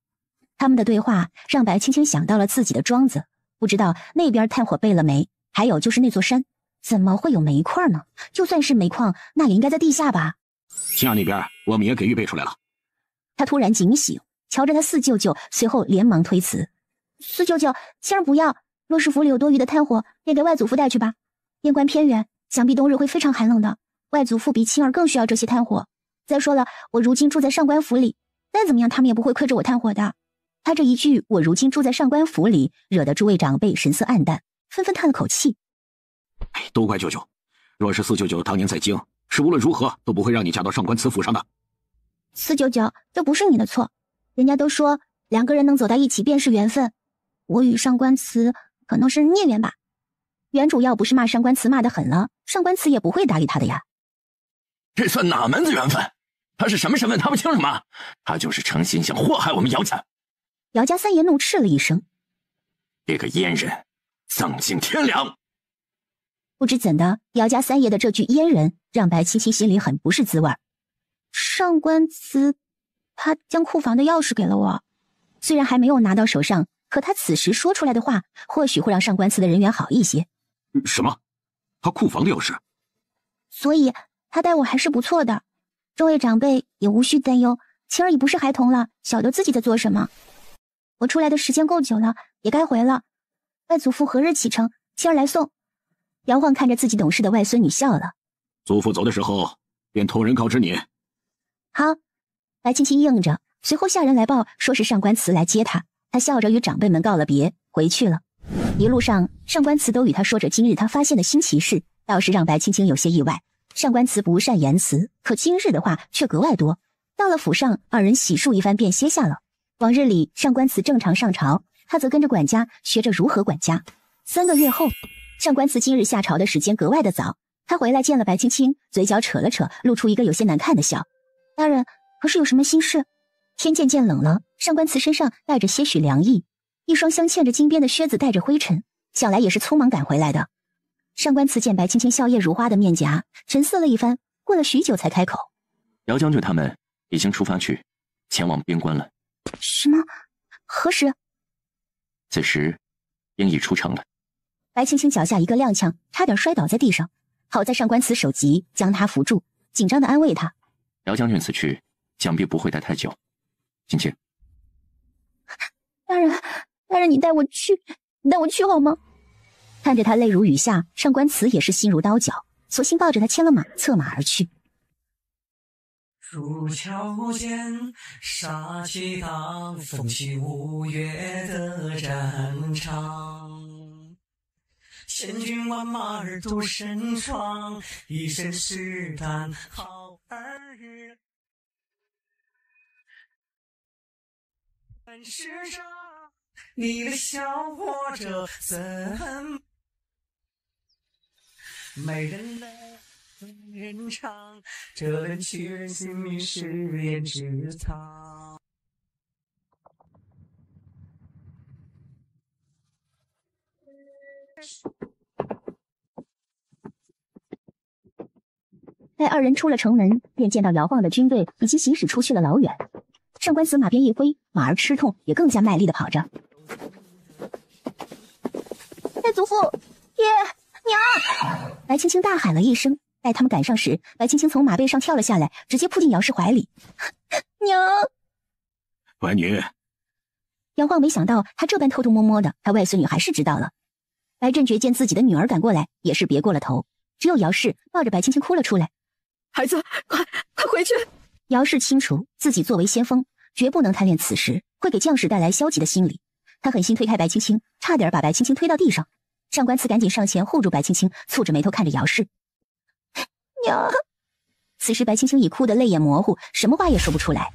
[SPEAKER 3] 他们的对话让白青青想到了自己的庄子，不知道那边炭火备了没，还有就是那座山怎么会有煤块呢？就算是煤矿，那也应该在地下吧。
[SPEAKER 9] 青儿那边我们也给预备出来了。
[SPEAKER 3] 他突然警醒，瞧着他四舅舅，随后连忙推辞：四舅舅，青儿不要，若是府里有多余的炭火，便给外祖父带去吧。边关偏远，想必冬日会非常寒冷的，外祖父比青儿更需要这些炭火。再说了，我如今住在上官府里，再怎么样他们也不会亏着我炭火的。他这一句我如今住在上官府里，惹得诸位长辈神色黯淡，纷纷叹了口气。
[SPEAKER 9] 都怪舅舅，若是四舅舅当年在京，是无论如何都不会让你嫁到上官慈府上的。
[SPEAKER 3] 四舅舅，这不是你的错，人家都说两个人能走到一起便是缘分，我与上官慈可能是孽缘吧。原主要不是骂上官慈骂得狠了，上官慈也不会搭理他的呀。
[SPEAKER 4] 这算哪门子缘分？他是什么身份他不清楚吗？他就是诚心想祸害我们姚家。
[SPEAKER 3] 姚家三爷怒斥了一声：
[SPEAKER 4] 这个阉人，丧尽天良！
[SPEAKER 3] 不知怎的，姚家三爷的这句阉人让白青青心里很不是滋味。上官慈，他将库房的钥匙给了我，虽然还没有拿到手上，可他此时说出来的话，或许会让上官慈的人缘好一些。
[SPEAKER 9] 什么？他库房的钥匙？
[SPEAKER 3] 所以他待我还是不错的，众位长辈也无需担忧，青儿已不是孩童了，晓得自己在做什么。我出来的时间够久了，也该回了。外祖父何日启程？青儿来送。姚晃看着自己懂事的外孙女笑了。
[SPEAKER 9] 祖父走的时候，便托人告知你。
[SPEAKER 3] 好，白青青应着，随后下人来报，说是上官慈来接他。他笑着与长辈们告了别，回去了。一路上，上官慈都与他说着今日他发现的新奇事，倒是让白青青有些意外。上官慈不善言辞，可今日的话却格外多。到了府上，二人洗漱一番便歇下了。往日里，上官慈正常上朝，他则跟着管家学着如何管家。3个月后，上官慈今日下朝的时间格外的早。他回来见了白青青，嘴角扯了扯，露出一个有些难看的笑。大人，可是有什么心事？天渐渐冷了，上官慈身上带着些许凉意，一双镶嵌着金边的靴子带着灰尘，想来也是匆忙赶回来的。上官慈见白青青笑靥如花的面颊，沉思了一番，过了许久才开口：
[SPEAKER 1] 姚将军他们已经出发去前往边关了。
[SPEAKER 3] 什么？何时？
[SPEAKER 1] 此时应已出城了。
[SPEAKER 3] 白青青脚下一个踉跄，差点摔倒在地上，好在上官慈手急将他扶住，紧张地安慰他：
[SPEAKER 1] 姚将军此去想必不会待太久，青青。
[SPEAKER 3] 大人，你带我去好吗？看着他泪如雨下，上官慈也是心如刀绞，索性抱着他牵了马，策马而去。
[SPEAKER 12] 入桥间，杀气荡，风起五月的战场。千军万马儿都身闯，一身是胆好儿。但是这你的笑活着怎没人来人唱，这人去人心里是胭脂藏。
[SPEAKER 3] 待二人出了城门，便见到姚晃的军队已经行驶出去了老远。上官慈马鞭一挥，马儿吃痛，也更加卖力地跑着。太祖父，爹娘！白青青大喊了一声。待他们赶上时，白青青从马背上跳了下来，直接扑进姚氏怀里。娘！
[SPEAKER 9] 怀女。
[SPEAKER 3] 姚晃没想到他这般偷偷摸摸的，他外孙女还是知道了。白振觉见自己的女儿赶过来，也是别过了头。只有姚氏抱着白青青哭了出来。
[SPEAKER 7] 孩子，快回去！
[SPEAKER 3] 姚氏清楚自己作为先锋，绝不能贪恋此时，会给将士带来消极的心理。他狠心推开白青青，差点把白青青推到地上。上官慈赶紧上前护住白青青，蹙着眉头看着姚氏。娘！此时白青青已哭得泪眼模糊，什么话也说不出来。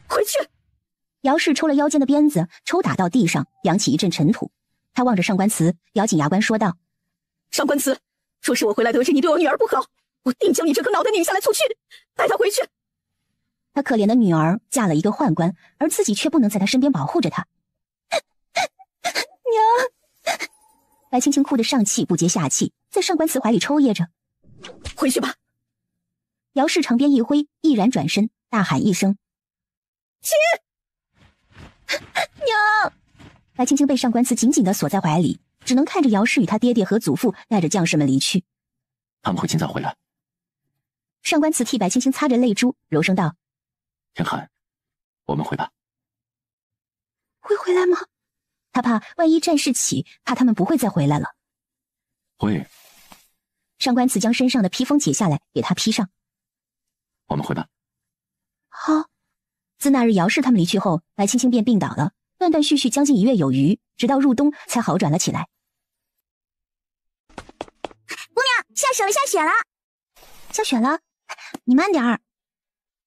[SPEAKER 7] 回去！
[SPEAKER 3] 姚氏抽了腰间的鞭子，抽打到地上，扬起一阵尘土。他望着上官慈，咬紧牙关说道：
[SPEAKER 7] 上官慈，若是我回来得知你对我女儿不好，我定将你这颗脑袋拧下来粗去，带她回去。
[SPEAKER 3] 他可怜的女儿嫁了一个宦官，而自己却不能在他身边保护着她。娘！白青青哭得上气不接下气，在上官慈怀里抽噎着。
[SPEAKER 7] 回去吧。
[SPEAKER 3] 姚氏长鞭一挥，毅然转身，大喊一声：“娘！”白青青被上官慈紧紧地锁在怀里，只能看着姚氏与他爹爹和祖父带着将士们离去。
[SPEAKER 1] 他们会尽早回来。
[SPEAKER 3] 上官慈替白青青擦着泪珠，柔声道：“
[SPEAKER 1] 天寒，我们回吧。”
[SPEAKER 3] 会回来吗？他怕万一战事起，怕他们不会再回来了。
[SPEAKER 1] 会。
[SPEAKER 3] 上官慈将身上的披风解下来，给他披上。
[SPEAKER 1] 我们回吧。
[SPEAKER 3] 好。自那日姚氏他们离去后，白青青便病倒了，断断续续将近1月有余，直到入冬才好转了起来。
[SPEAKER 6] 姑娘，下雪了，下雪了！
[SPEAKER 3] 下雪了，你慢点儿。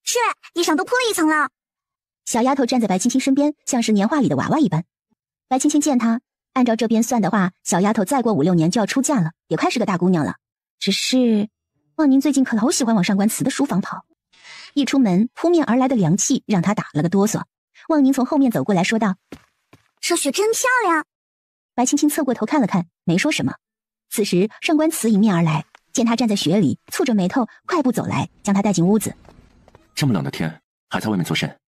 [SPEAKER 6] 是，地上都铺了一层了。
[SPEAKER 3] 小丫头站在白青青身边，像是年画里的娃娃一般。白青青见她，按照这边算的话，小丫头再过5、6年就要出嫁了，也快是个大姑娘了。只是，望宁最近可老喜欢往上官慈的书房跑。一出门，扑面而来的凉气让她打了个哆嗦。望宁从后面走过来说道：“
[SPEAKER 6] 这雪真漂亮。”
[SPEAKER 3] 白青青侧过头看了看，没说什么。此时，上官慈迎面而来，见她站在雪里，蹙着眉头，快步走来，将她带进屋子。
[SPEAKER 1] 这么冷的天，还在外面做甚？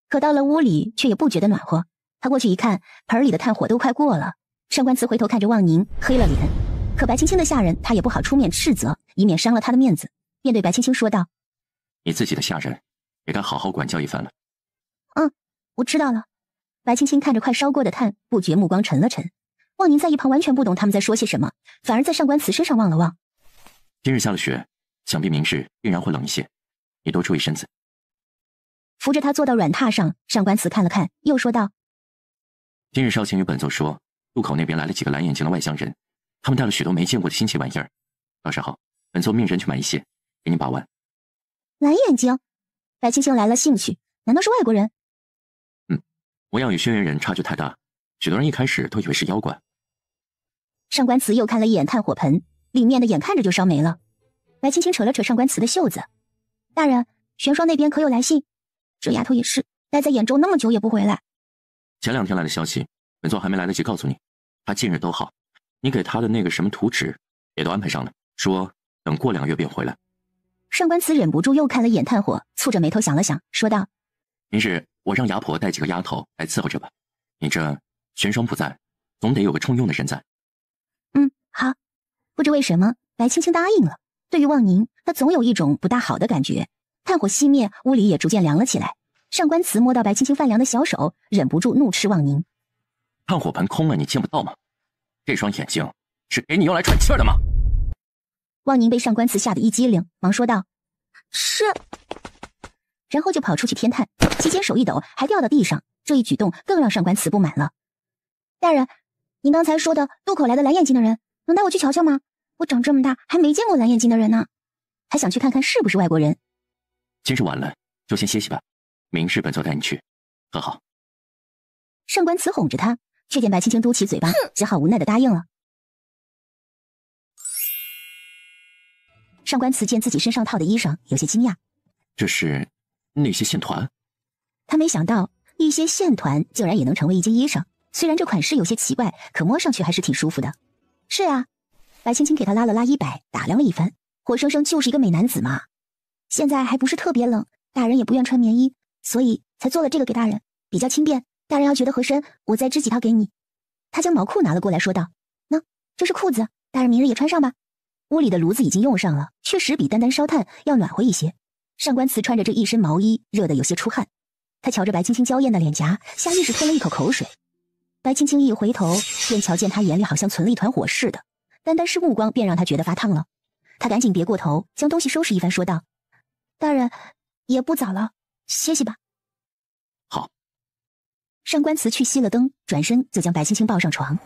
[SPEAKER 3] 可到了屋里，却也不觉得暖和。他过去一看，盆里的炭火都快过了。上官慈回头看着望宁，黑了脸。可白青青的下人，他也不好出面斥责，以免伤了他的面子，便对白青青说道：“
[SPEAKER 1] 你自己的下人，也该好好管教一番了。”
[SPEAKER 3] 我知道了。白青青看着快烧过的炭，不觉目光沉了沉。望宁在一旁完全不懂他们在说些什么，反而在上官慈身上望了望。
[SPEAKER 1] 今日下了雪，想必明日必然会冷一些，你多注意身子。
[SPEAKER 3] 扶着他坐到软榻上，上官慈看了看，又说道：“
[SPEAKER 1] 今日少卿与本座说，渡口那边来了几个蓝眼睛的外乡人，他们带了许多没见过的新奇玩意儿。到时候，本座命人去买一些，给你把玩。”
[SPEAKER 3] 蓝眼睛？白青青来了兴趣，难道是外国人？
[SPEAKER 1] 模样与轩辕人差距太大，许多人一开始都以为是妖怪。
[SPEAKER 3] 上官慈又看了一眼炭火盆，里面的眼看着就烧没了。白青青扯了扯上官慈的袖子：“大人，玄霜那边可有来信？这丫头也是，待在兖州那么久也不回来。”
[SPEAKER 1] 前2天来的消息，本座还没来得及告诉你。他近日都好，你给他的那个什么图纸也都安排上了，说等过2月便回来。
[SPEAKER 3] 上官慈忍不住又看了一眼炭火，蹙着眉头想了想，说道：“
[SPEAKER 1] 明日我让牙婆带几个丫头来伺候着吧。你这玄霜不在，总得有个充用的人在。”
[SPEAKER 3] 好。不知为什么，白青青答应了。对于望宁，她总有一种不大好的感觉。炭火熄灭，屋里也逐渐凉了起来。上官慈摸到白青青泛凉的小手，忍不住怒斥望宁：“
[SPEAKER 1] 炭火盆空了，你见不到吗？这双眼睛是给你用来喘气儿的吗？”
[SPEAKER 3] 望宁被上官慈吓得一激灵，忙说道：“
[SPEAKER 6] 是。”
[SPEAKER 3] 然后就跑出去添炭，期间手一抖，还掉到地上。这一举动更让上官慈不满了。“大人，您刚才说的渡口来的蓝眼睛的人，能带我去瞧瞧吗？我长这么大还没见过蓝眼睛的人呢。”还想去看看是不是外国人。
[SPEAKER 1] 今日晚了，就先歇息吧，明日本座带你去，和好。
[SPEAKER 3] 上官慈哄着他，却见白青青嘟起嘴巴，只好无奈的答应了。上官慈见自己身上套的衣裳，有些惊讶。
[SPEAKER 1] 这是那些线团？
[SPEAKER 3] 他没想到一些线团竟然也能成为一件衣裳，虽然这款式有些奇怪，可摸上去还是挺舒服的。是啊，白青青给他拉了拉衣摆，打量了一番，活生生就是一个美男子嘛。现在还不是特别冷，大人也不愿穿棉衣，所以才做了这个给大人，比较轻便。大人要觉得合身，我再织几套给你。他将毛裤拿了过来，说道：“喏，这是裤子，大人明日也穿上吧。”屋里的炉子已经用上了，确实比单单烧炭要暖和一些。上官慈穿着这一身毛衣，热得有些出汗。他瞧着白青青娇艳的脸颊，下意识吞了一口口水。白青青一回头，便瞧见他眼里好像存了一团火似的，单单是目光便让他觉得发烫了。他赶紧别过头，将东西收拾一番，说道：“大人，也不早了，歇息吧。”
[SPEAKER 1] 好。
[SPEAKER 3] 上官慈去熄了灯，转身就将白青青抱上床。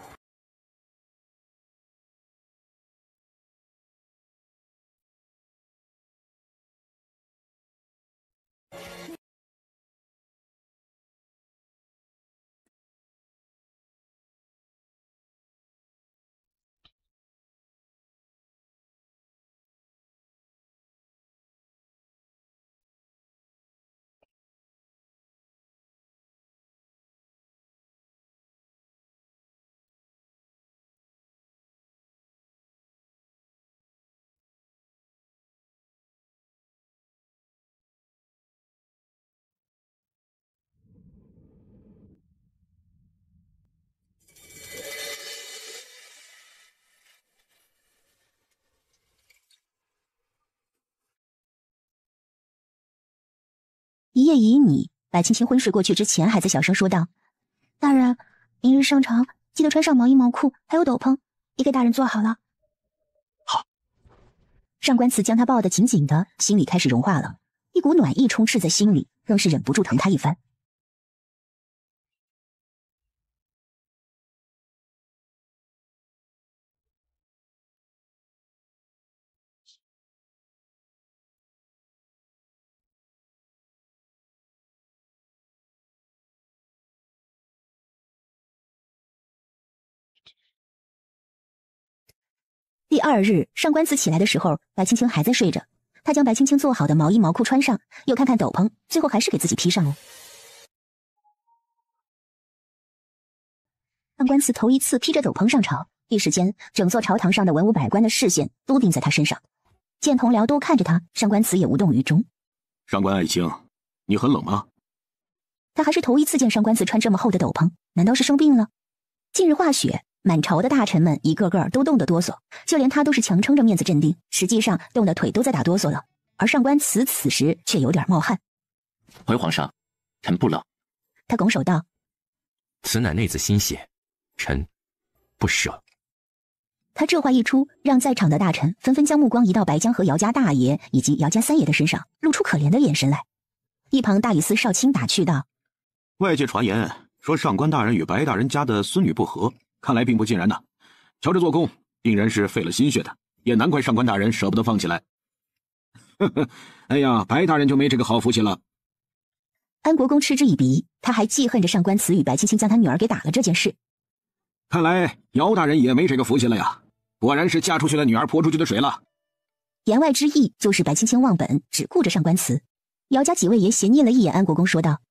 [SPEAKER 3] 一夜已拟，白青青昏睡过去之前，还在小声说道：“大人，明日上朝记得穿上毛衣毛裤，还有斗篷，也给大人做好了。”
[SPEAKER 1] 好。
[SPEAKER 3] 上官慈将他抱得紧紧的，心里开始融化了，一股暖意充斥在心里，更是忍不住疼他一番。第二日，上官慈起来的时候，白青青还在睡着。他将白青青做好的毛衣毛裤穿上，又看看斗篷，最后还是给自己披上了。上官慈头一次披着斗篷上朝，一时间，整座朝堂上的文武百官的视线都定在他身上。见同僚都看着他，上官慈也无动于衷。
[SPEAKER 9] 上官爱卿，你很冷吗？
[SPEAKER 3] 他还是头一次见上官慈穿这么厚的斗篷，难道是生病了？近日化雪，满朝的大臣们一个个都冻得哆嗦，就连他都是强撑着面子镇定，实际上冻得腿都在打哆嗦了。而上官慈此时却有点冒汗。
[SPEAKER 1] 回皇上，臣不冷。
[SPEAKER 3] 他拱手道：“
[SPEAKER 1] 此乃内子心血，臣不舍。”
[SPEAKER 3] 他这话一出，让在场的大臣纷纷将目光移到白江和姚家大爷以及姚家三爷的身上，露出可怜的眼神来。一旁大理寺少卿打趣道：“
[SPEAKER 9] 外界传言说上官大人与白大人家的孙女不和，看来并不尽然呐。瞧这做工，定然是费了心血的，也难怪上官大人舍不得放起来。呵呵，哎呀，白大人就没这个好福气了。”
[SPEAKER 3] 安国公嗤之以鼻，他还记恨着上官慈与白青青将他女儿给打了这件事。
[SPEAKER 9] 看来姚大人也没这个福气了呀，果然是嫁出去的女儿泼出去的水了。
[SPEAKER 3] 言外之意就是白青青忘本，只顾着上官慈。姚家几位爷斜睨了一眼安国公，说道：“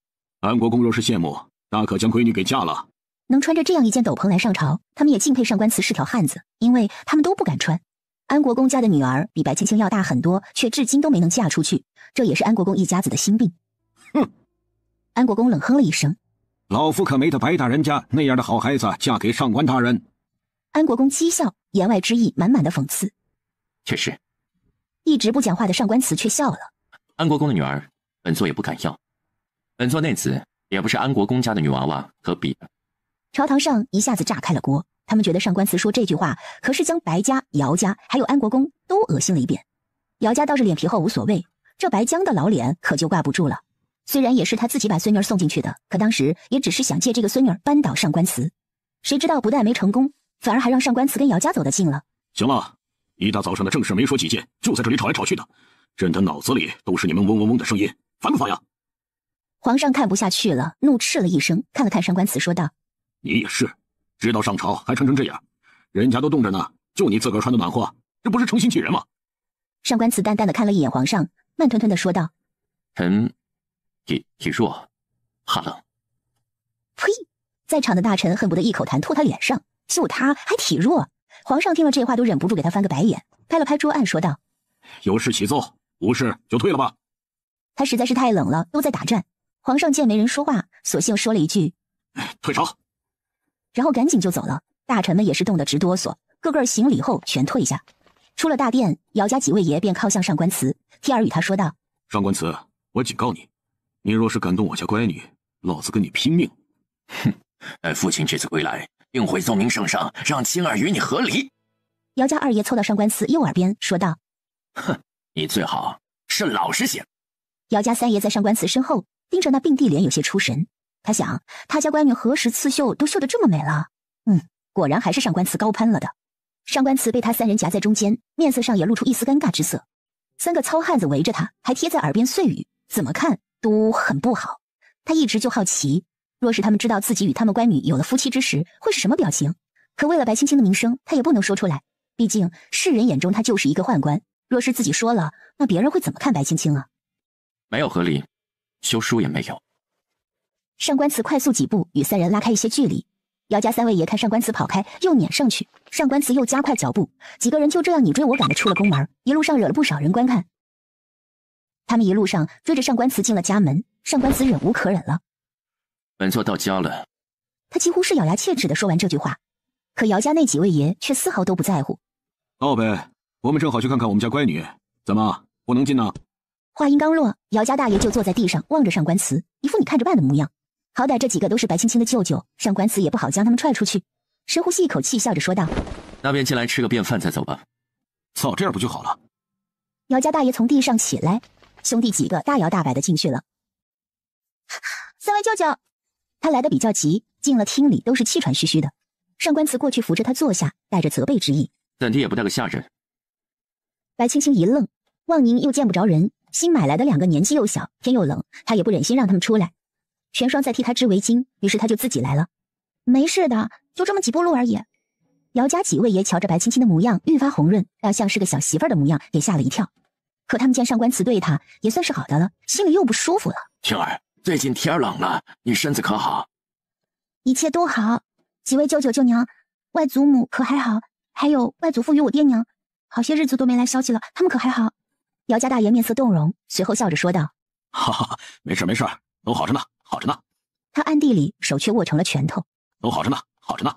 [SPEAKER 9] 安国公若是羡慕，大可将闺女给嫁了。
[SPEAKER 3] 能穿着这样一件斗篷来上朝，他们也敬佩上官慈是条汉子，因为他们都不敢穿。安国公家的女儿比白青青要大很多，却至今都没能嫁出去，这也是安国公一家子的心病。”
[SPEAKER 9] 哼！
[SPEAKER 3] 安国公冷哼了一声：“
[SPEAKER 9] 老夫可没得白大人家那样的好孩子嫁给上官大人。”
[SPEAKER 3] 安国公讥笑，言外之意满满的讽刺。
[SPEAKER 1] 确实。
[SPEAKER 3] 一直不讲话的上官慈却笑了：“
[SPEAKER 1] 安国公的女儿，本座也不敢要。本座内子也不是安国公家的女娃娃可比的。”
[SPEAKER 3] 朝堂上一下子炸开了锅，他们觉得上官慈说这句话可是将白家、姚家还有安国公都恶心了一遍。姚家倒是脸皮厚无所谓，这白江的老脸可就挂不住了。虽然也是他自己把孙女送进去的，可当时也只是想借这个孙女扳倒上官慈，谁知道不但没成功，反而还让上官慈跟姚家走得近了。
[SPEAKER 9] 行了，一大早上的正事没说几件，就在这里吵来吵去的，朕的脑子里都是你们嗡嗡嗡的声音，烦不烦呀？
[SPEAKER 3] 皇上看不下去了，怒斥了一声，看了看上官慈，说道：“
[SPEAKER 9] 你也是，知道上朝还穿成这样，人家都冻着呢，就你自个儿穿的暖和，这不是诚心气人吗？”
[SPEAKER 3] 上官慈淡淡的看了一眼皇上，慢吞吞的说道：“
[SPEAKER 1] 臣体弱，怕冷。”
[SPEAKER 3] 呸！在场的大臣恨不得一口痰吐他脸上，就他还体弱。皇上听了这话都忍不住给他翻个白眼，拍了拍桌案说道：“
[SPEAKER 9] 有事起奏，无事就退了吧。”
[SPEAKER 3] 他实在是太冷了，都在打战。皇上见没人说话，索性说了一句：“
[SPEAKER 9] 退朝。”
[SPEAKER 3] 然后赶紧就走了。大臣们也是冻得直哆嗦，个个行礼后全退下。出了大殿，姚家几位爷便靠向上官慈，贴耳与他说道：“
[SPEAKER 9] 上官慈，我警告你，你若是敢动我家乖女，老子跟你拼命！”
[SPEAKER 4] 哼，父亲这次归来，定会奏明圣上，让青儿与你和离。
[SPEAKER 3] 姚家二爷凑到上官慈右耳边说道：“
[SPEAKER 4] 哼，你最好是老实些。”
[SPEAKER 3] 姚家三爷在上官慈身后盯着那病地脸有些出神，他想他家乖女何时刺绣都绣得这么美了？果然还是上官慈高攀了的。上官慈被他三人夹在中间，面色上也露出一丝尴尬之色。三个糙汉子围着他，还贴在耳边碎语，怎么看都很不好。他一直就好奇，若是他们知道自己与他们乖女有了夫妻之时，会是什么表情？可为了白青青的名声，他也不能说出来，毕竟世人眼中他就是一个宦官，若是自己说了，那别人会怎么看白青青啊？
[SPEAKER 1] 没有和离，休书也没有。
[SPEAKER 3] 上官慈快速几步与三人拉开一些距离，姚家三位爷看上官慈跑开，又撵上去，上官慈又加快脚步，几个人就这样你追我赶的出了宫门，一路上惹了不少人观看。他们一路上追着上官慈进了家门，上官慈忍无可忍了：“
[SPEAKER 1] 本座到家了。”
[SPEAKER 3] 他几乎是咬牙切齿的说完这句话，可姚家那几位爷却丝毫都不在乎。
[SPEAKER 9] “到呗，我们正好去看看我们家乖女，怎么不能进呢？”
[SPEAKER 3] 话音刚落，姚家大爷就坐在地上望着上官慈，一副你看着办的模样。好歹这几个都是白青青的舅舅，上官慈也不好将他们踹出去。深呼吸一口气，笑着说道：“
[SPEAKER 1] 那便进来吃个便饭再走吧。”
[SPEAKER 9] 早这样不就好了？
[SPEAKER 3] 姚家大爷从地上起来，兄弟几个大摇大摆的进去了。三位舅舅，他来的比较急，进了厅里都是气喘吁吁的。上官慈过去扶着他坐下，带着责备之意：“
[SPEAKER 1] 怎地也不带个下人？”
[SPEAKER 3] 白青青一愣，望宁又见不着人，新买来的2个年纪又小，天又冷，他也不忍心让他们出来。玄霜在替他织围巾，于是他就自己来了。没事的，就这么几步路而已。姚家几位爷瞧着白青青的模样愈发红润，倒像是个小媳妇儿的模样，也吓了一跳。可他们见上官慈对他也算是好的了，心里又不舒服了。
[SPEAKER 4] 青儿，最近天冷了，你身子可好？
[SPEAKER 3] 一切都好，几位舅舅舅娘，外祖母可还好？还有外祖父与我爹娘，好些日子都没来消息了，他们可还好？姚家大爷面色动容，随后笑着说道：“
[SPEAKER 9] 哈哈，没事没事，都好着呢，好着呢。”
[SPEAKER 3] 他暗地里手却握成了拳头。
[SPEAKER 9] 都好着呢，好着呢。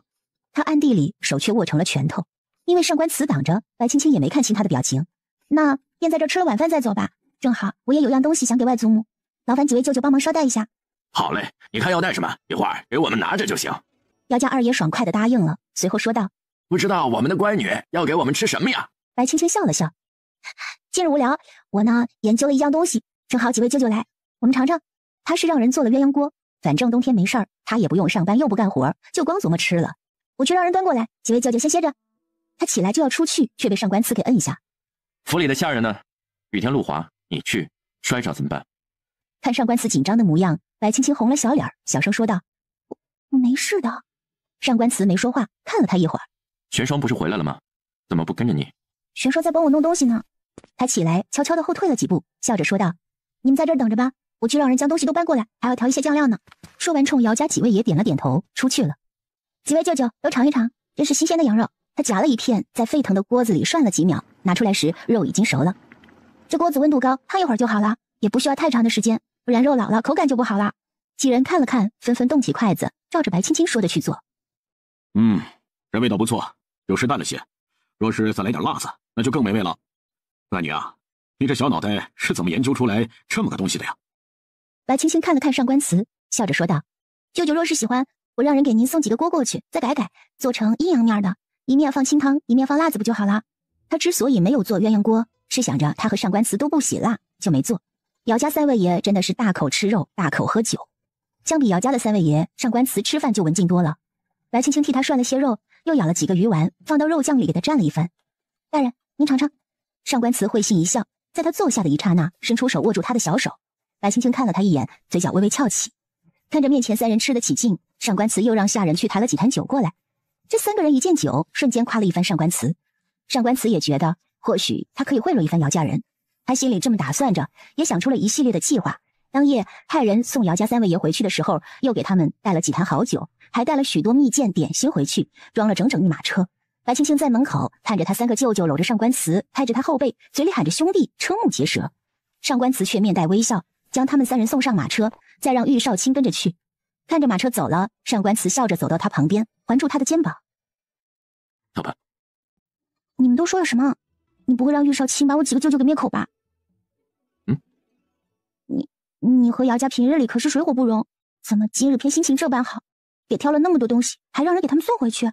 [SPEAKER 3] 他暗地里手却握成了拳头，因为上官慈挡着，白青青也没看清他的表情。那便在这吃了晚饭再走吧，正好我也有样东西想给外祖母，劳烦几位舅舅帮忙捎带一下。
[SPEAKER 4] 好嘞，你看要带什么，一会儿给我们拿着就行。
[SPEAKER 3] 姚家二爷爽快地答应了，随后说道：“
[SPEAKER 4] 不知道我们的乖女要给我们吃什么呀？”
[SPEAKER 3] 白青青笑了笑：“近日无聊，我呢研究了一样东西，正好几位舅舅来，我们尝尝。他是让人做了鸳鸯锅，反正冬天没事儿，他也不用上班又不干活，就光琢磨吃了。我去让人端过来，几位舅舅先歇着。”他起来就要出去，却被上官慈给摁下。
[SPEAKER 1] 府里的下人呢？雨天路滑，你去摔着怎么办？
[SPEAKER 3] 看上官慈紧张的模样，白青青红了小脸，小声说道：“我没事的。”上官慈没说话，看了他一会儿。
[SPEAKER 1] 玄霜不是回来了吗？怎么不跟着你？
[SPEAKER 3] 玄霜在帮我弄东西呢。他起来悄悄地后退了几步，笑着说道：“你们在这儿等着吧，我去让人将东西都搬过来，还要调一些酱料呢。”说完冲姚家几位爷点了点头，出去了。几位舅舅都尝一尝，这是新鲜的羊肉。他夹了一片，在沸腾的锅子里涮了几秒，拿出来时肉已经熟了。这锅子温度高，烫一会儿就好了，也不需要太长的时间，不然肉老了口感就不好了。几人看了看，纷纷动起筷子，照着白青青说的去做。
[SPEAKER 9] 这味道不错，有时淡了些，若是再来点辣子，那就更美味了。外女啊，你这小脑袋是怎么研究出来这么个东西的呀？
[SPEAKER 3] 白青青看了看上官慈，笑着说道：“舅舅若是喜欢，我让人给您送几个锅过去，再改改，做成阴阳面的，一面放清汤，一面放辣子不就好了？”他之所以没有做鸳鸯锅，是想着他和上官慈都不喜辣，就没做。姚家三位爷真的是大口吃肉，大口喝酒。相比姚家的三位爷，上官慈吃饭就文静多了。白青青替他涮了些肉，又舀了几个鱼丸，放到肉酱里给他蘸了一番。大人，您尝尝。上官慈会心一笑，在他坐下的一刹那，伸出手握住他的小手。白青青看了他一眼，嘴角微微翘起。看着面前三人吃得起劲，上官慈又让下人去抬了几坛酒过来。这3个人一见酒，瞬间夸了一番上官慈。上官慈也觉得，或许他可以贿赂一番姚家人。他心里这么打算着，也想出了一系列的计划。当夜派人送姚家三位爷回去的时候，又给他们带了几坛好酒，还带了许多蜜饯点心回去，装了整整一马车。白青青在门口看着他3个舅舅搂着上官慈，拍着他后背，嘴里喊着兄弟，瞠目结舌。上官慈却面带微笑，将他们3人送上马车，再让玉少卿跟着去。看着马车走了，上官慈笑着走到他旁边，环住他的肩膀：“
[SPEAKER 1] 走吧。”
[SPEAKER 3] 你们都说了什么？你不会让玉少卿把我几个舅舅给灭口吧？你和姚家平日里可是水火不容，怎么今日偏心情这般好，也挑了那么多东西，还让人给他们送回去？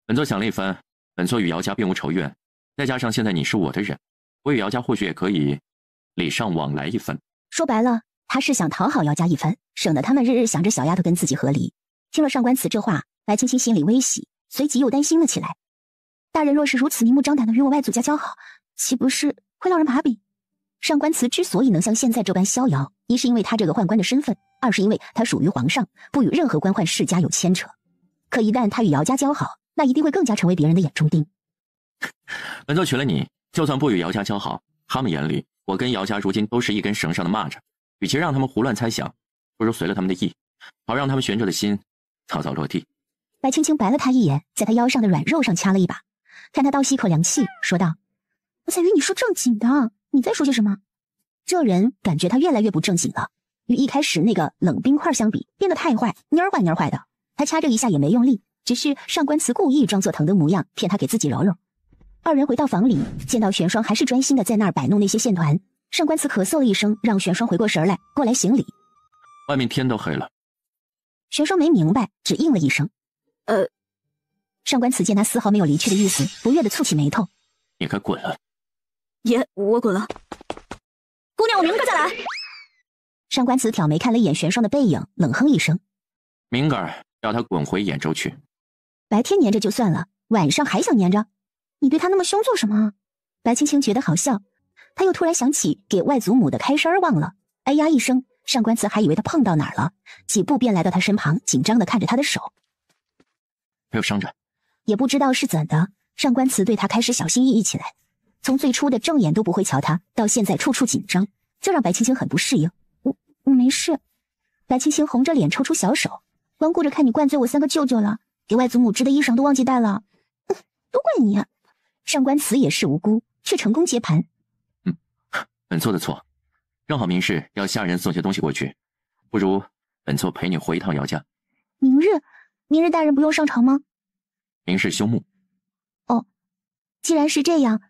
[SPEAKER 1] 本座想了一番，本座与姚家并无仇怨，再加上现在你是我的人，我与姚家或许也可以礼尚往来一番。
[SPEAKER 3] 说白了，他是想讨好姚家一番，省得他们日日想着小丫头跟自己和离。听了上官慈这话，白青青心里微喜，随即又担心了起来。大人若是如此明目张胆的与我外祖家交好，岂不是会落人把柄？上官慈之所以能像现在这般逍遥，一是因为他这个宦官的身份，二是因为他属于皇上，不与任何官宦世家有牵扯。可一旦他与姚家交好，那一定会更加成为别人的眼中钉。
[SPEAKER 1] 本座娶了你，就算不与姚家交好，他们眼里我跟姚家如今都是一根绳上的蚂蚱，与其让他们胡乱猜想，不如随了他们的意，好让他们悬着的心早早落地。
[SPEAKER 3] 白青青白了他一眼，在他腰上的软肉上掐了一把，看他倒吸一口凉气，说道：“我在与你说正经的，你在说些什么？”这人感觉他越来越不正经了，与一开始那个冷冰块相比，变得太坏，蔫儿坏蔫儿坏的。他掐这一下也没用力，只是上官慈故意装作疼的模样，骗他给自己揉揉。二人回到房里，见到玄霜还是专心的在那儿摆弄那些线团，上官慈咳嗽了一声，让玄霜回过神来，过来行礼。
[SPEAKER 1] 外面天都黑了。
[SPEAKER 3] 玄霜没明白，只应了一声。上官慈见他丝毫没有离去的意思，不悦地蹙起眉头。
[SPEAKER 1] 你该滚了。
[SPEAKER 7] 爷，我滚了。
[SPEAKER 6] 姑娘，我明个再来。
[SPEAKER 3] 上官慈挑眉看了一眼玄霜的背影，冷哼一声。
[SPEAKER 1] 明个儿要他滚回兖州去。
[SPEAKER 3] 白天黏着就算了，晚上还想黏着？你对他那么凶做什么？白青青觉得好笑，他又突然想起给外祖母的开身忘了。哎呀一声，上官慈还以为他碰到哪儿了，几步便来到他身旁，紧张地看着他的手。
[SPEAKER 1] 没有伤着。
[SPEAKER 3] 也不知道是怎的，上官慈对他开始小心翼翼起来，从最初的正眼都不会瞧他，到现在处处紧张，这让白青青很不适应。我没事。白青青红着脸抽出小手，光顾着看你灌醉我3个舅舅了，给外祖母织的衣裳都忘记带了。都怪你。上官慈也是无辜，却成功接盘。
[SPEAKER 1] 本座的错，正好明日要下人送些东西过去，不如本座陪你回一趟姚家。
[SPEAKER 3] 明日大人不用上朝吗？
[SPEAKER 1] 明日休沐。
[SPEAKER 3] 哦，既然是这样，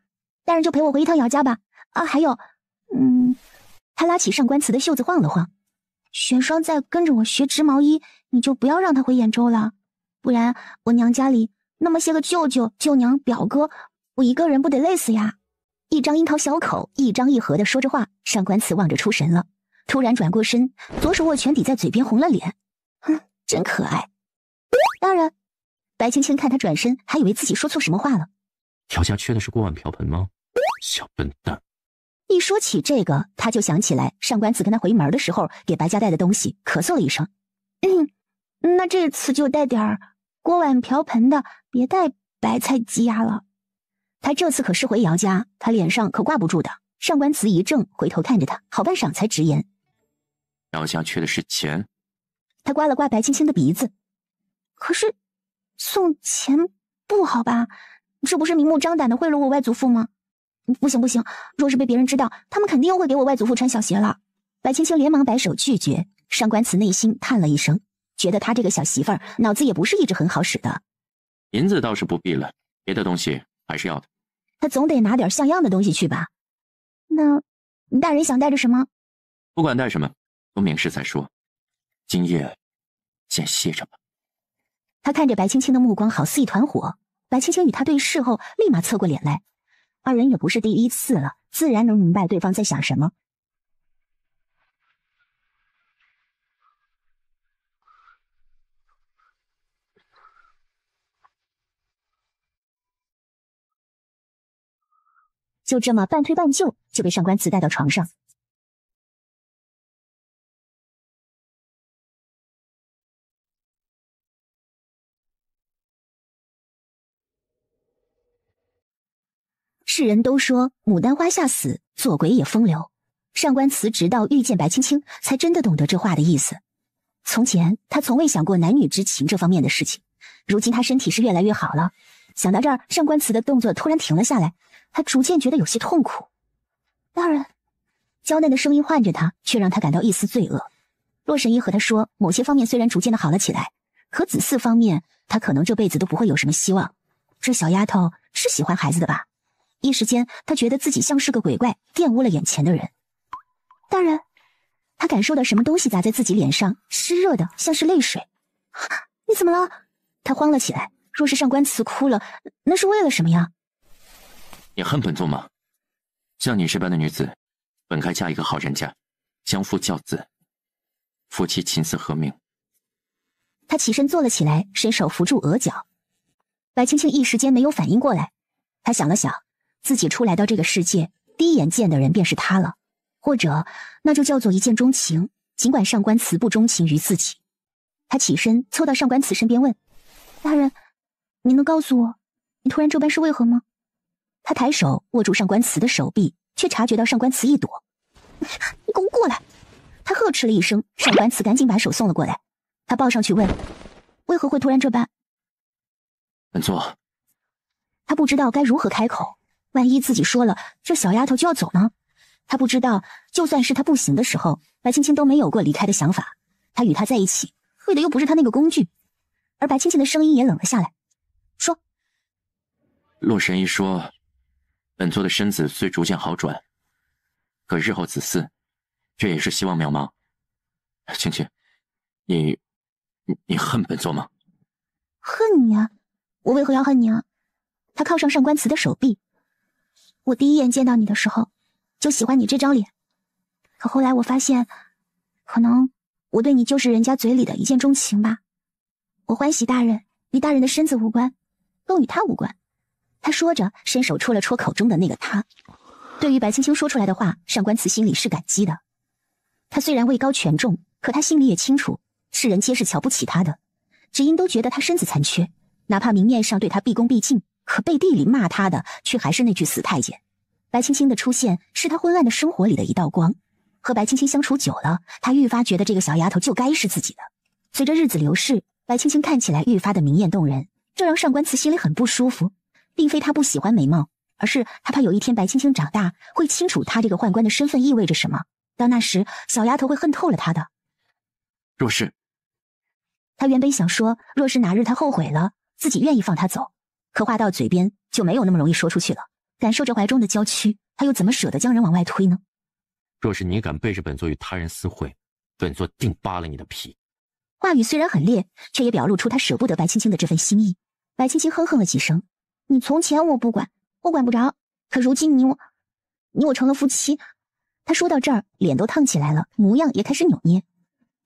[SPEAKER 3] 大人就陪我回一趟姚家吧。啊，还有，他拉起上官慈的袖子晃了晃。玄霜在跟着我学织毛衣，你就不要让他回兖州了，不然我娘家里那么些个舅舅、舅娘、表哥，我一个人不得累死呀。一张樱桃小口，一张一合的说着话，上官慈望着出神了，突然转过身，左手握拳抵在嘴边，红了脸。真可爱。大人。白青青看他转身，还以为自己说错什么话了。
[SPEAKER 1] 姚家缺的是锅碗瓢盆吗？小笨蛋。
[SPEAKER 3] 一说起这个，他就想起来上官慈跟他回门的时候给白家带的东西，咳嗽了一声。那这次就带点锅碗瓢盆的，别带白菜鸡鸭了。他这次可是回姚家，他脸上可挂不住的。上官慈一怔，回头看着他，好半晌才直言：
[SPEAKER 1] 姚家缺的是钱。
[SPEAKER 3] 他刮了刮白青青的鼻子。可是送钱不好吧？这不是明目张胆的贿赂我外祖父吗？不行，若是被别人知道，他们肯定又会给我外祖父穿小鞋了。白青青连忙摆手拒绝。上官慈内心叹了一声，觉得他这个小媳妇儿脑子也不是一直很好使的。
[SPEAKER 1] 银子倒是不必了，别的东西还是要的。
[SPEAKER 3] 他总得拿点像样的东西去吧？那大人想带着什么？
[SPEAKER 1] 不管带什么，都明日再说。今夜先歇着吧。
[SPEAKER 3] 他看着白青青的目光好似一团火，白青青与他对视后立马侧过脸来，二人也不是第一次了，自然能明白对方在想什么。就这么半推半就，就被上官慈带到床上。世人都说牡丹花下死，做鬼也风流。上官慈直到遇见白青青，才真的懂得这话的意思。从前他从未想过男女之情这方面的事情，如今他身体是越来越好了。想到这儿，上官慈的动作突然停了下来，他逐渐觉得有些痛苦。大人，娇嫩的声音唤着他，却让他感到一丝罪恶。洛神医和他说，某些方面虽然逐渐的好了起来，可子嗣方面，他可能这辈子都不会有什么希望。这小丫头是喜欢孩子的吧？一时间，他觉得自己像是个鬼怪，玷污了眼前的人。大人，他感受到什么东西砸在自己脸上，湿热的，像是泪水。你怎么了？他慌了起来。若是上官慈哭了，那是为了什么呀？
[SPEAKER 1] 你恨本座吗？像你这般的女子，本该嫁一个好人家，相夫教子，夫妻琴瑟和鸣。
[SPEAKER 3] 他起身坐了起来，伸手扶住额角。白青青一时间没有反应过来，他想了想，自己出来到这个世界，第一眼见的人便是他了，或者那就叫做一见钟情，尽管上官慈不钟情于自己。他起身凑到上官慈身边问：大人，你能告诉我，你突然这般是为何吗？他抬手握住上官慈的手臂，却察觉到上官慈一躲。你给我过来！他呵斥了一声，上官慈赶紧把手送了过来。他抱上去问：为何会突然这般？
[SPEAKER 1] 本座，
[SPEAKER 3] 他不知道该如何开口，万一自己说了，这小丫头就要走呢？他不知道，就算是他不行的时候，白青青都没有过离开的想法。他与他在一起，为的又不是他那个工具。而白青青的声音也冷了下来，说：
[SPEAKER 1] 洛神医说，本座的身子虽逐渐好转，可日后子嗣，这也是希望渺茫。青青，你恨本座吗？
[SPEAKER 3] 恨你啊？我为何要恨你啊？他靠上上官慈的手臂。我第一眼见到你的时候，就喜欢你这张脸。可后来我发现，可能我对你就是人家嘴里的一见钟情吧。我欢喜大人，与大人的身子无关，更与他无关。他说着，伸手戳了戳口中的那个他。对于白青青说出来的话，上官慈心里是感激的。他虽然位高权重，可他心里也清楚，世人皆是瞧不起他的，只因都觉得他身子残缺，哪怕明面上对他毕恭毕敬，可背地里骂他的却还是那句死太监。白青青的出现是他昏暗的生活里的一道光。和白青青相处久了，他愈发觉得这个小丫头就该是自己的。随着日子流逝，白青青看起来愈发的明艳动人，这让上官慈心里很不舒服。并非他不喜欢美貌，而是他怕有一天白青青长大会清楚他这个宦官的身份意味着什么，到那时小丫头会恨透了他的。
[SPEAKER 1] 若是
[SPEAKER 3] 他原本想说，若是哪日他后悔了，自己愿意放他走，可话到嘴边就没有那么容易说出去了。感受着怀中的娇躯，他又怎么舍得将人往外推呢？
[SPEAKER 1] 若是你敢背着本座与他人私会，本座定扒了你的皮。
[SPEAKER 3] 话语虽然很烈，却也表露出他舍不得白青青的这份心意。白青青哼哼了几声，你从前我不管，我管不着，可如今你我成了夫妻。他说到这儿，脸都烫起来了，模样也开始扭捏。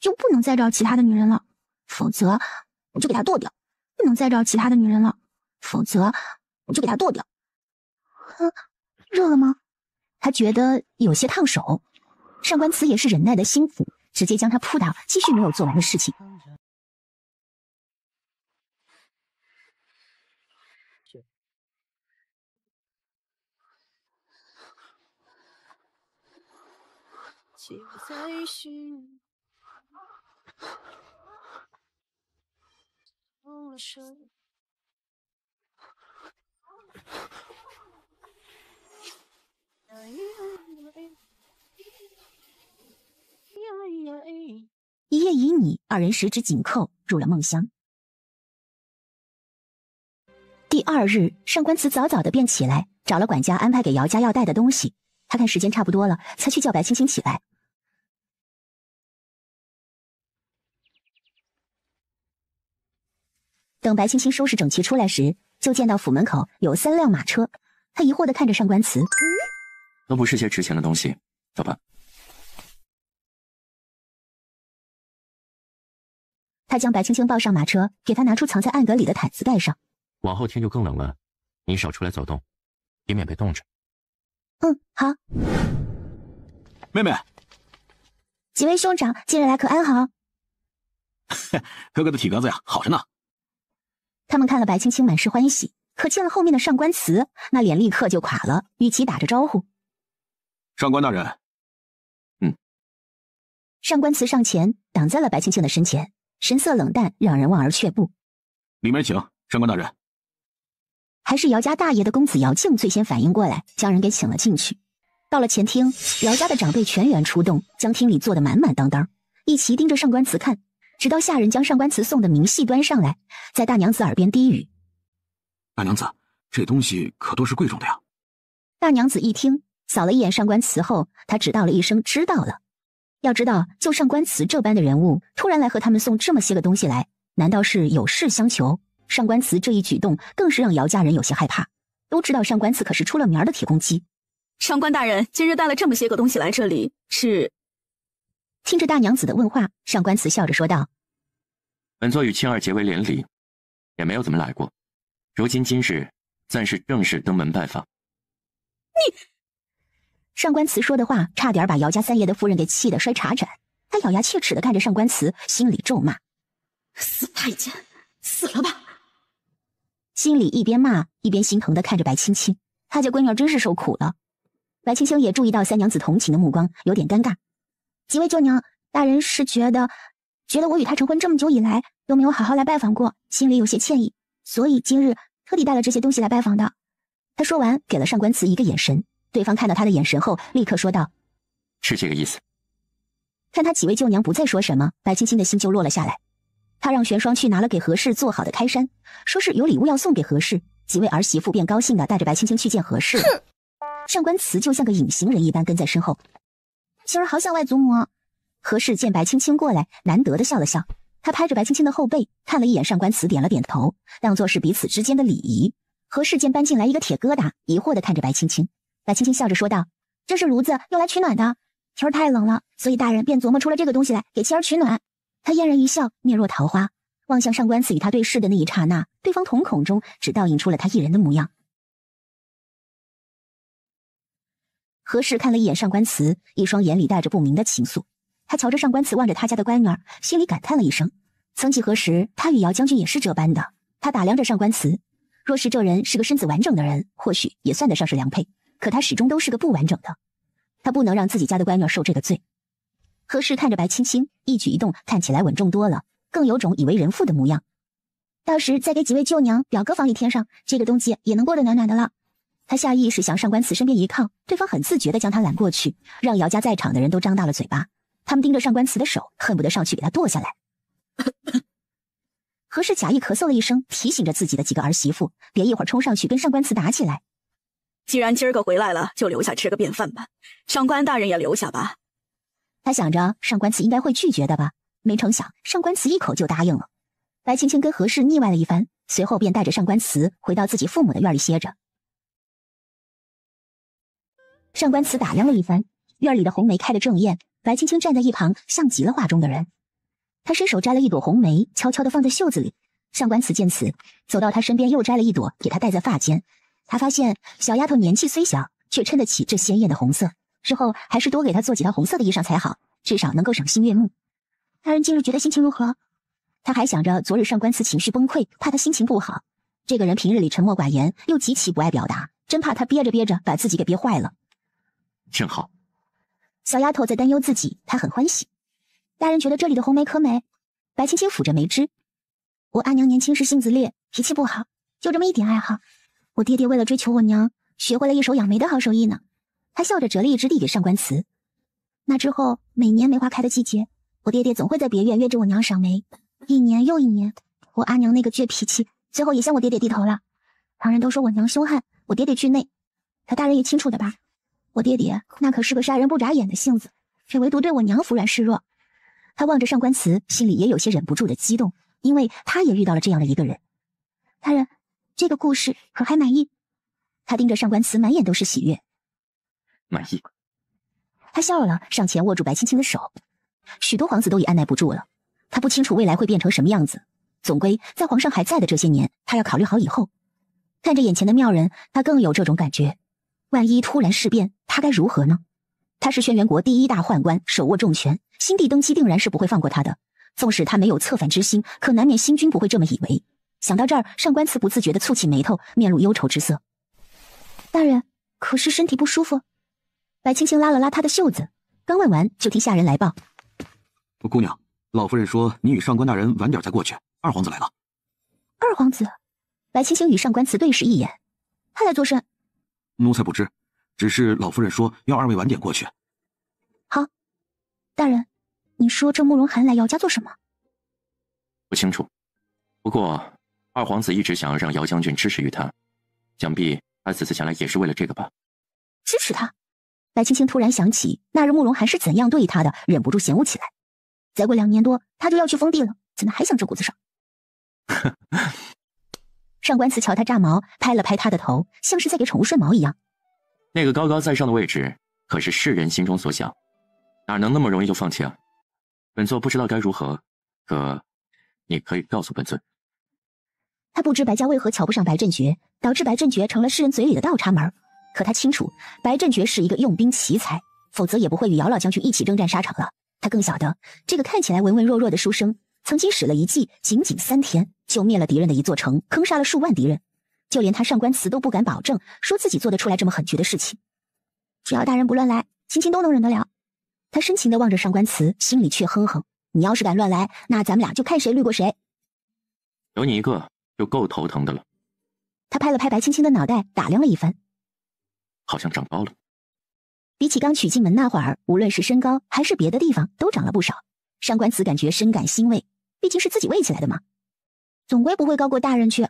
[SPEAKER 3] 就不能再找其他的女人了，否则我就给她剁掉。不能再找其他的女人了，否则我就给她剁掉。热了吗？他觉得有些烫手。上官慈也是忍耐的心腹，直接将他扑倒，继续没有做完的事情。
[SPEAKER 11] 就在寻动了手。
[SPEAKER 3] 一夜以你，二人十指紧扣，入了梦乡。第二日，上官慈早早的便起来，找了管家安排给姚家要带的东西。他看时间差不多了，才去叫白青青起来。等白青青收拾整齐出来时，就见到府门口有3辆马车。他疑惑的看着上官慈，
[SPEAKER 1] 都不是些值钱的东西，走吧。
[SPEAKER 3] 他将白青青抱上马车，给他拿出藏在暗格里的毯子盖上。
[SPEAKER 1] 往后天就更冷了，你少出来走动，以免被冻着。
[SPEAKER 3] 好。
[SPEAKER 9] 妹妹，
[SPEAKER 3] 几位兄长近日来可安好？
[SPEAKER 9] 哥哥的体格子呀，好着呢。
[SPEAKER 3] 他们看了白青青满是欢喜，可见了后面的上官慈，那脸立刻就垮了，与其打着招呼。
[SPEAKER 9] 上官大人。
[SPEAKER 3] 上官慈上前挡在了白青青的身前，神色冷淡，让人望而却步。
[SPEAKER 9] 里面请，上官大人。
[SPEAKER 3] 还是姚家大爷的公子姚静最先反应过来，将人给请了进去。到了前厅，姚家的长辈全员出动，将厅里坐得满满当当，一齐盯着上官慈看，直到下人将上官慈送的明细端上来，在大娘子耳边低语：
[SPEAKER 9] 大娘子，这东西可都是贵重的呀。
[SPEAKER 3] 大娘子一听，扫了一眼上官慈后，她只道了一声知道了。要知道，就上官慈这般的人物，突然来和他们送这么些个东西来，难道是有事相求？上官慈这一举动更是让姚家人有些害怕，都知道上官慈可是出了名的铁公鸡。
[SPEAKER 7] 上官大人今日带了这么些个东西来这里，是？
[SPEAKER 3] 听着大娘子的问话，上官慈笑着说道：
[SPEAKER 1] 本座与青儿结为连理，也没有怎么来过，如今今日暂时正式登门拜访。
[SPEAKER 3] 你！上官慈说的话差点把姚家三爷的夫人给气得摔茶盏，他咬牙切齿地看着上官慈，心里咒骂：
[SPEAKER 7] 死太监，死了吧！
[SPEAKER 3] 心里一边骂一边心疼地看着白青青，他家闺女真是受苦了。白青青也注意到三娘子同情的目光，有点尴尬。几位舅娘，大人是觉得我与他成婚这么久以来都没有好好来拜访过，心里有些歉意，所以今日特地带了这些东西来拜访的。他说完，给了上官慈一个眼神，对方看到他的眼神后，立刻说道：
[SPEAKER 1] 是这个意思。
[SPEAKER 3] 看他几位舅娘不再说什么，白青青的心就落了下来。他让玄霜去拿了给何氏做好的开山，说是有礼物要送给何氏，几位儿媳妇便高兴地带着白青青去见何氏了。上官慈就像个隐形人一般跟在身后。星儿好想外祖母。何氏见白青青过来，难得的笑了笑。他拍着白青青的后背，看了一眼上官慈，点了点头，当作是彼此之间的礼仪。何氏见搬进来一个铁疙瘩，疑惑的看着白青青。白青青笑着说道：“这是炉子，用来取暖的。天儿太冷了，所以大人便琢磨出了这个东西来给妻儿取暖。”他嫣然一笑，面若桃花，望向上官慈与他对视的那一刹那，对方瞳孔中只倒映出了他一人的模样。何氏看了一眼上官慈，一双眼里带着不明的情愫。他瞧着上官慈望着他家的乖女儿，心里感叹了一声。曾几何时，他与姚将军也是这般的。他打量着上官慈，若是这人是个身子完整的人，或许也算得上是良配，可他始终都是个不完整的。他不能让自己家的乖女儿受这个罪。何氏看着白青青，一举一动看起来稳重多了，更有种以为人妇的模样。到时再给几位舅娘表哥房里添上这个冬季，也能过得暖暖的了。他下意识向上官慈身边一靠，对方很自觉地将他揽过去，让姚家在场的人都张大了嘴巴。他们盯着上官慈的手，恨不得上去给他剁下来。何氏假意咳嗽了一声，提醒着自己的几个儿媳妇，别一会儿冲上去跟上官慈打起来。
[SPEAKER 7] 既然今儿个回来了，就留下吃个便饭吧。上官大人也留下吧。
[SPEAKER 3] 他想着上官慈应该会拒绝的吧，没成想上官慈一口就答应了。白青青跟何氏腻歪了一番，随后便带着上官慈回到自己父母的院里歇着。上官慈打量了一番，院里的红梅开得正艳，白青青站在一旁，像极了画中的人。他伸手摘了一朵红梅，悄悄地放在袖子里。上官慈见此，走到他身边，又摘了一朵，给他戴在发间。他发现小丫头年纪虽小，却衬得起这鲜艳的红色，之后还是多给她做几套红色的衣裳才好，至少能够赏心悦目。大人今日觉得心情如何？他还想着昨日上官慈情绪崩溃，怕他心情不好。这个人平日里沉默寡言，又极其不爱表达，真怕他憋着憋着把自己给憋坏了。
[SPEAKER 1] 正好。
[SPEAKER 3] 小丫头在担忧自己，她很欢喜。大人觉得这里的红梅可美？白青青抚着眉枝。我阿娘年轻时性子烈，脾气不好，就这么一点爱好。我爹爹为了追求我娘，学会了一手养梅的好手艺呢。他笑着折了一枝递给上官慈。那之后，每年梅花开的季节，我爹爹总会在别院约着我娘赏梅。一年又一年，我阿娘那个倔脾气，最后也向我爹爹低头了。旁人都说我娘凶悍，我爹爹惧内。可大人也清楚的吧？我爹爹那可是个杀人不眨眼的性子，却唯独对我娘服软示弱。他望着上官慈，心里也有些忍不住的激动，因为他也遇到了这样的一个人。大人，这个故事可还满意？他盯着上官慈，满眼都是喜悦。
[SPEAKER 1] 满意。
[SPEAKER 3] 他笑了，上前握住白青青的手。许多皇子都已按耐不住了，他不清楚未来会变成什么样子，总归在皇上还在的这些年，他要考虑好以后。看着眼前的妙人，他更有这种感觉，万一突然事变，他该如何呢？他是轩辕国第一大宦官，手握重权，新帝登基定然是不会放过他的。纵使他没有策反之心，可难免新君不会这么以为。想到这儿，上官慈不自觉地蹙起眉头，面露忧愁之色。大人，可是身体不舒服？白青青拉了拉他的袖子，刚问完，就听下人来报：
[SPEAKER 9] 姑娘，老夫人说你与上官大人晚点再过去，二皇子来了。
[SPEAKER 3] 二皇子？白青青与上官慈对视一眼，他来做甚？
[SPEAKER 9] 奴才不知，只是老夫人说要二位晚点过去。
[SPEAKER 3] 好，大人，你说这慕容涵来姚家做什么？
[SPEAKER 1] 不清楚，不过二皇子一直想要让姚将军支持于他，想必他此次前来也是为了这个吧。
[SPEAKER 3] 支持他？白青青突然想起那日慕容涵是怎样对他的，忍不住嫌恶起来。再过2年多，他就要去封地了，怎么还想这股子上？上官慈瞧他炸毛，拍了拍他的头，像是在给宠物顺毛一样。
[SPEAKER 1] 那个高高在上的位置，可是世人心中所想，哪能那么容易就放弃啊？本座不知道该如何，可你可以告诉本尊。
[SPEAKER 3] 他不知白家为何瞧不上白振觉，导致白振觉成了世人嘴里的倒插门。可他清楚，白振觉是一个用兵奇才，否则也不会与姚老将军一起征战沙场了。他更晓得，这个看起来文文弱弱的书生，曾经使了一计，仅仅3天就灭了敌人的一座城，坑杀了数万敌人。就连他上官慈都不敢保证，说自己做得出来这么狠绝的事情。只要大人不乱来，青青都能忍得了。他深情地望着上官慈，心里却哼哼：你要是敢乱来，那咱们俩就看谁绿过谁。
[SPEAKER 1] 有你一个就够头疼的了。
[SPEAKER 3] 他拍了拍白青青的脑袋，打量了一番，
[SPEAKER 1] 好像长高了。
[SPEAKER 3] 比起刚娶进门那会儿，无论是身高还是别的地方都长了不少。上官慈感觉深感欣慰，毕竟是自己喂起来的嘛，总归不会高过大人去。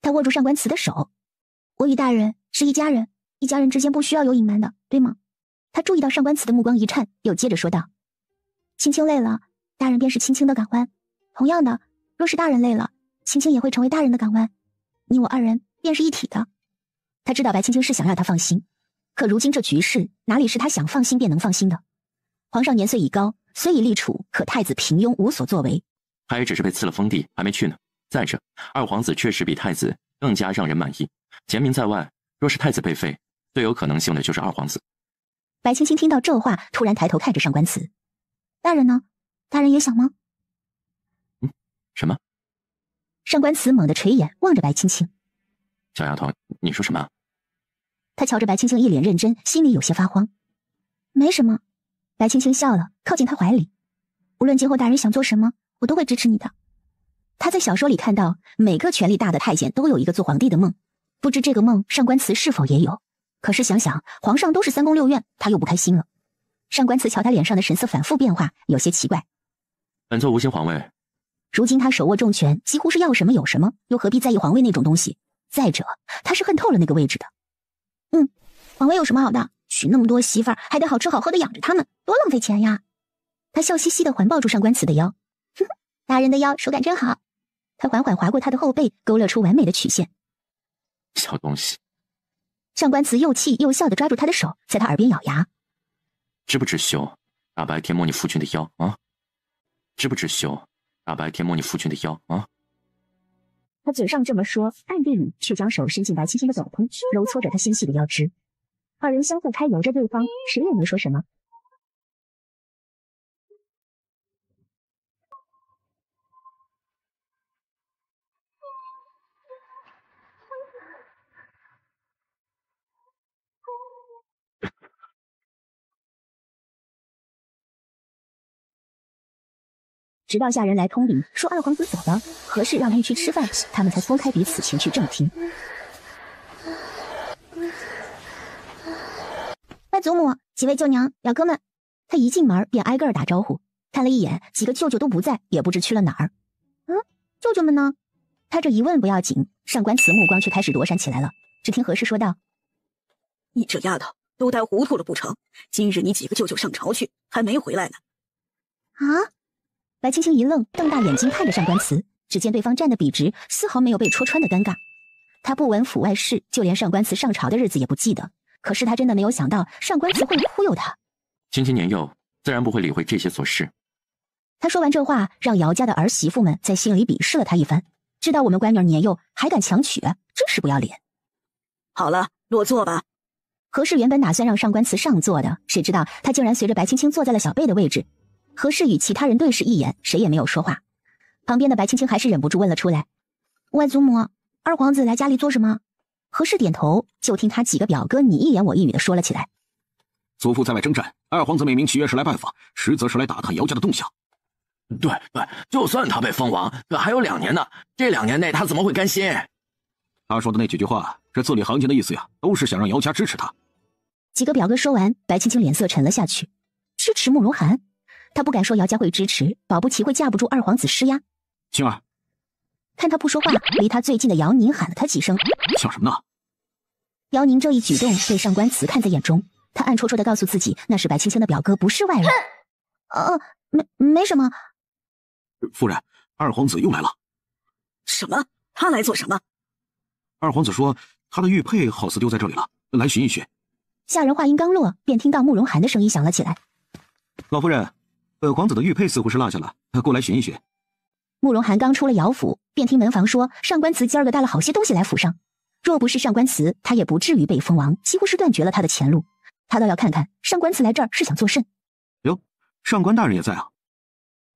[SPEAKER 3] 他握住上官慈的手：我与大人是一家人，一家人之间不需要有隐瞒的，对吗？他注意到上官慈的目光一颤，又接着说道：青青累了，大人便是青青的港湾。同样的，若是大人累了，青青也会成为大人的港湾。你我二人便是一体的。他知道白青青是想让他放心，可如今这局势哪里是他想放心便能放心的？皇上年岁已高，虽已立储，可太子平庸无所作为，
[SPEAKER 1] 他也只是被赐了封地，还没去呢。再者，二皇子确实比太子更加让人满意。贤明在外，若是太子被废，最有可能性的就是二皇子。
[SPEAKER 3] 白青青听到这话，突然抬头看着上官慈：大人呢？大人也想吗？
[SPEAKER 1] 什么？
[SPEAKER 3] 上官慈猛地垂眼望着白青青。
[SPEAKER 1] 小丫头，你说什么？
[SPEAKER 3] 他瞧着白青青一脸认真，心里有些发慌。没什么。白青青笑了，靠近他怀里。无论今后大人想做什么，我都会支持你的。他在小说里看到，每个权力大的太监都有一个做皇帝的梦，不知这个梦上官慈是否也有。可是想想皇上都是三宫六院，他又不开心了。上官慈瞧他脸上的神色反复变化，有些奇怪。
[SPEAKER 1] 本座无心皇位。
[SPEAKER 3] 如今他手握重权，几乎是要什么有什么，又何必在意皇位那种东西？再者，他是恨透了那个位置的。皇位有什么好的？娶那么多媳妇儿，还得好吃好喝的养着他们，多浪费钱呀！他笑嘻嘻地环抱住上官慈的腰，哼哼，大人的腰手感真好。他缓缓划过他的后背，勾勒出完美的曲线。
[SPEAKER 1] 小东西。
[SPEAKER 3] 上官慈又气又笑地抓住他的手，在他耳边咬牙：
[SPEAKER 1] 知不知羞？大白天摸你夫君的腰啊！知不知羞？大白天摸你夫君的腰啊！
[SPEAKER 3] 他嘴上这么说，暗地里却将手伸进白青青的斗篷，揉搓着她纤细的腰肢。二人相互揩油着对方，谁也没说什么。直到下人来通禀说二皇子走了，何事让他去吃饭，他们才松开彼此，前去正厅。外祖母、几位舅娘、表哥们，他一进门便挨个打招呼，看了一眼，几个舅舅都不在，也不知去了哪儿。舅舅们呢？他这一问不要紧，上官慈目光却开始躲闪起来了。只听何氏说道：
[SPEAKER 7] 你这丫头都呆糊涂了不成？今日你几个舅舅上朝去，还没回来呢。
[SPEAKER 3] 啊！白青青一愣，瞪大眼睛看着上官慈，只见对方站得笔直，丝毫没有被戳穿的尴尬。他不闻府外事，就连上官慈上朝的日子也不记得。可是他真的没有想到上官慈会忽悠他。
[SPEAKER 1] 青青年幼，自然不会理会这些琐事。
[SPEAKER 3] 他说完这话，让姚家的儿媳妇们在心里鄙视了他一番。知道我们乖女儿年幼，还敢强娶，真是不要脸。
[SPEAKER 7] 好了，落座吧。
[SPEAKER 3] 何氏原本打算让上官慈上座的，谁知道他竟然随着白青青坐在了小贝的位置。何氏与其他人对视一眼，谁也没有说话。旁边的白青青还是忍不住问了出来：外祖母，二皇子来家里做什么？何氏点头，就听他几个表哥你一言我一语的说了起来。
[SPEAKER 9] 祖父在外征战，二皇子美名其曰是来拜访，实则是来打探姚家的动向。
[SPEAKER 4] 对，就算他被封王，还有2年呢，这2年内他怎么会甘心？
[SPEAKER 9] 他说的那几句话，这字里行间的意思呀，都是想让姚家支持他。
[SPEAKER 3] 几个表哥说完，白青青脸色沉了下去。支持慕容涵？他不敢说姚家会支持，保不齐会架不住二皇子施压。
[SPEAKER 9] 青儿，
[SPEAKER 3] 看他不说话，离他最近的姚宁喊了他几声。
[SPEAKER 9] 想什么呢？
[SPEAKER 3] 姚宁这一举动被上官慈看在眼中，他暗戳戳的告诉自己，那是白青青的表哥，不是外人。没什么。
[SPEAKER 9] 夫人，二皇子又来了。
[SPEAKER 7] 什么？他来做什么？
[SPEAKER 9] 二皇子说他的玉佩好似丢在这里了，来寻一寻。
[SPEAKER 3] 下人话音刚落，便听到慕容涵的声音响了起来。
[SPEAKER 9] 老夫人，本皇子的玉佩似乎是落下了，过来寻一寻。
[SPEAKER 3] 慕容涵刚出了姚府，便听门房说上官慈今儿个带了好些东西来府上。若不是上官慈，他也不至于被封王，几乎是断绝了他的前路。他倒要看看上官慈来这儿是想做甚。
[SPEAKER 9] 哟，上官大人也在啊。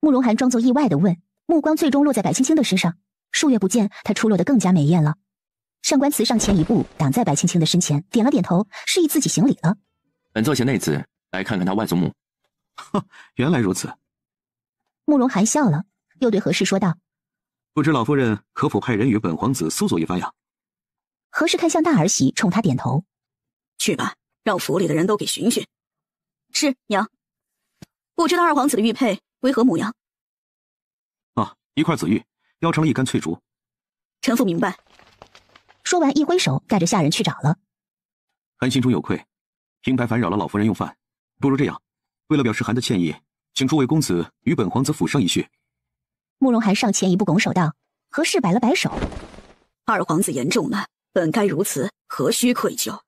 [SPEAKER 3] 慕容涵装作意外地问，目光最终落在白青青的身上。数月不见，他出落得更加美艳了。上官慈上前一步，挡在白青青的身前，点了点头，示意自己行礼了。
[SPEAKER 1] 本座携内子来看看他外祖母。
[SPEAKER 9] 原来如此。
[SPEAKER 3] 慕容涵笑了，又对何氏说道：
[SPEAKER 9] 不知老夫人可否派人与本皇子搜索一番呀？
[SPEAKER 3] 何氏看向大儿媳，冲他点头。
[SPEAKER 7] 去吧，让府里的人都给寻寻。是娘。不知道二皇子的玉佩为何模样？
[SPEAKER 9] 一块紫玉，雕成了一杆翠竹。
[SPEAKER 7] 臣妇明白。
[SPEAKER 3] 说完一挥手，带着下人去找了。
[SPEAKER 9] 韩心中有愧，平白烦扰了老夫人用饭，不如这样，为了表示韩的歉意，请诸位公子与本皇子府上一叙。
[SPEAKER 3] 慕容涵上前一步拱手道，何氏摆了摆手，
[SPEAKER 7] 二皇子言重了，本该如此，何须愧疚？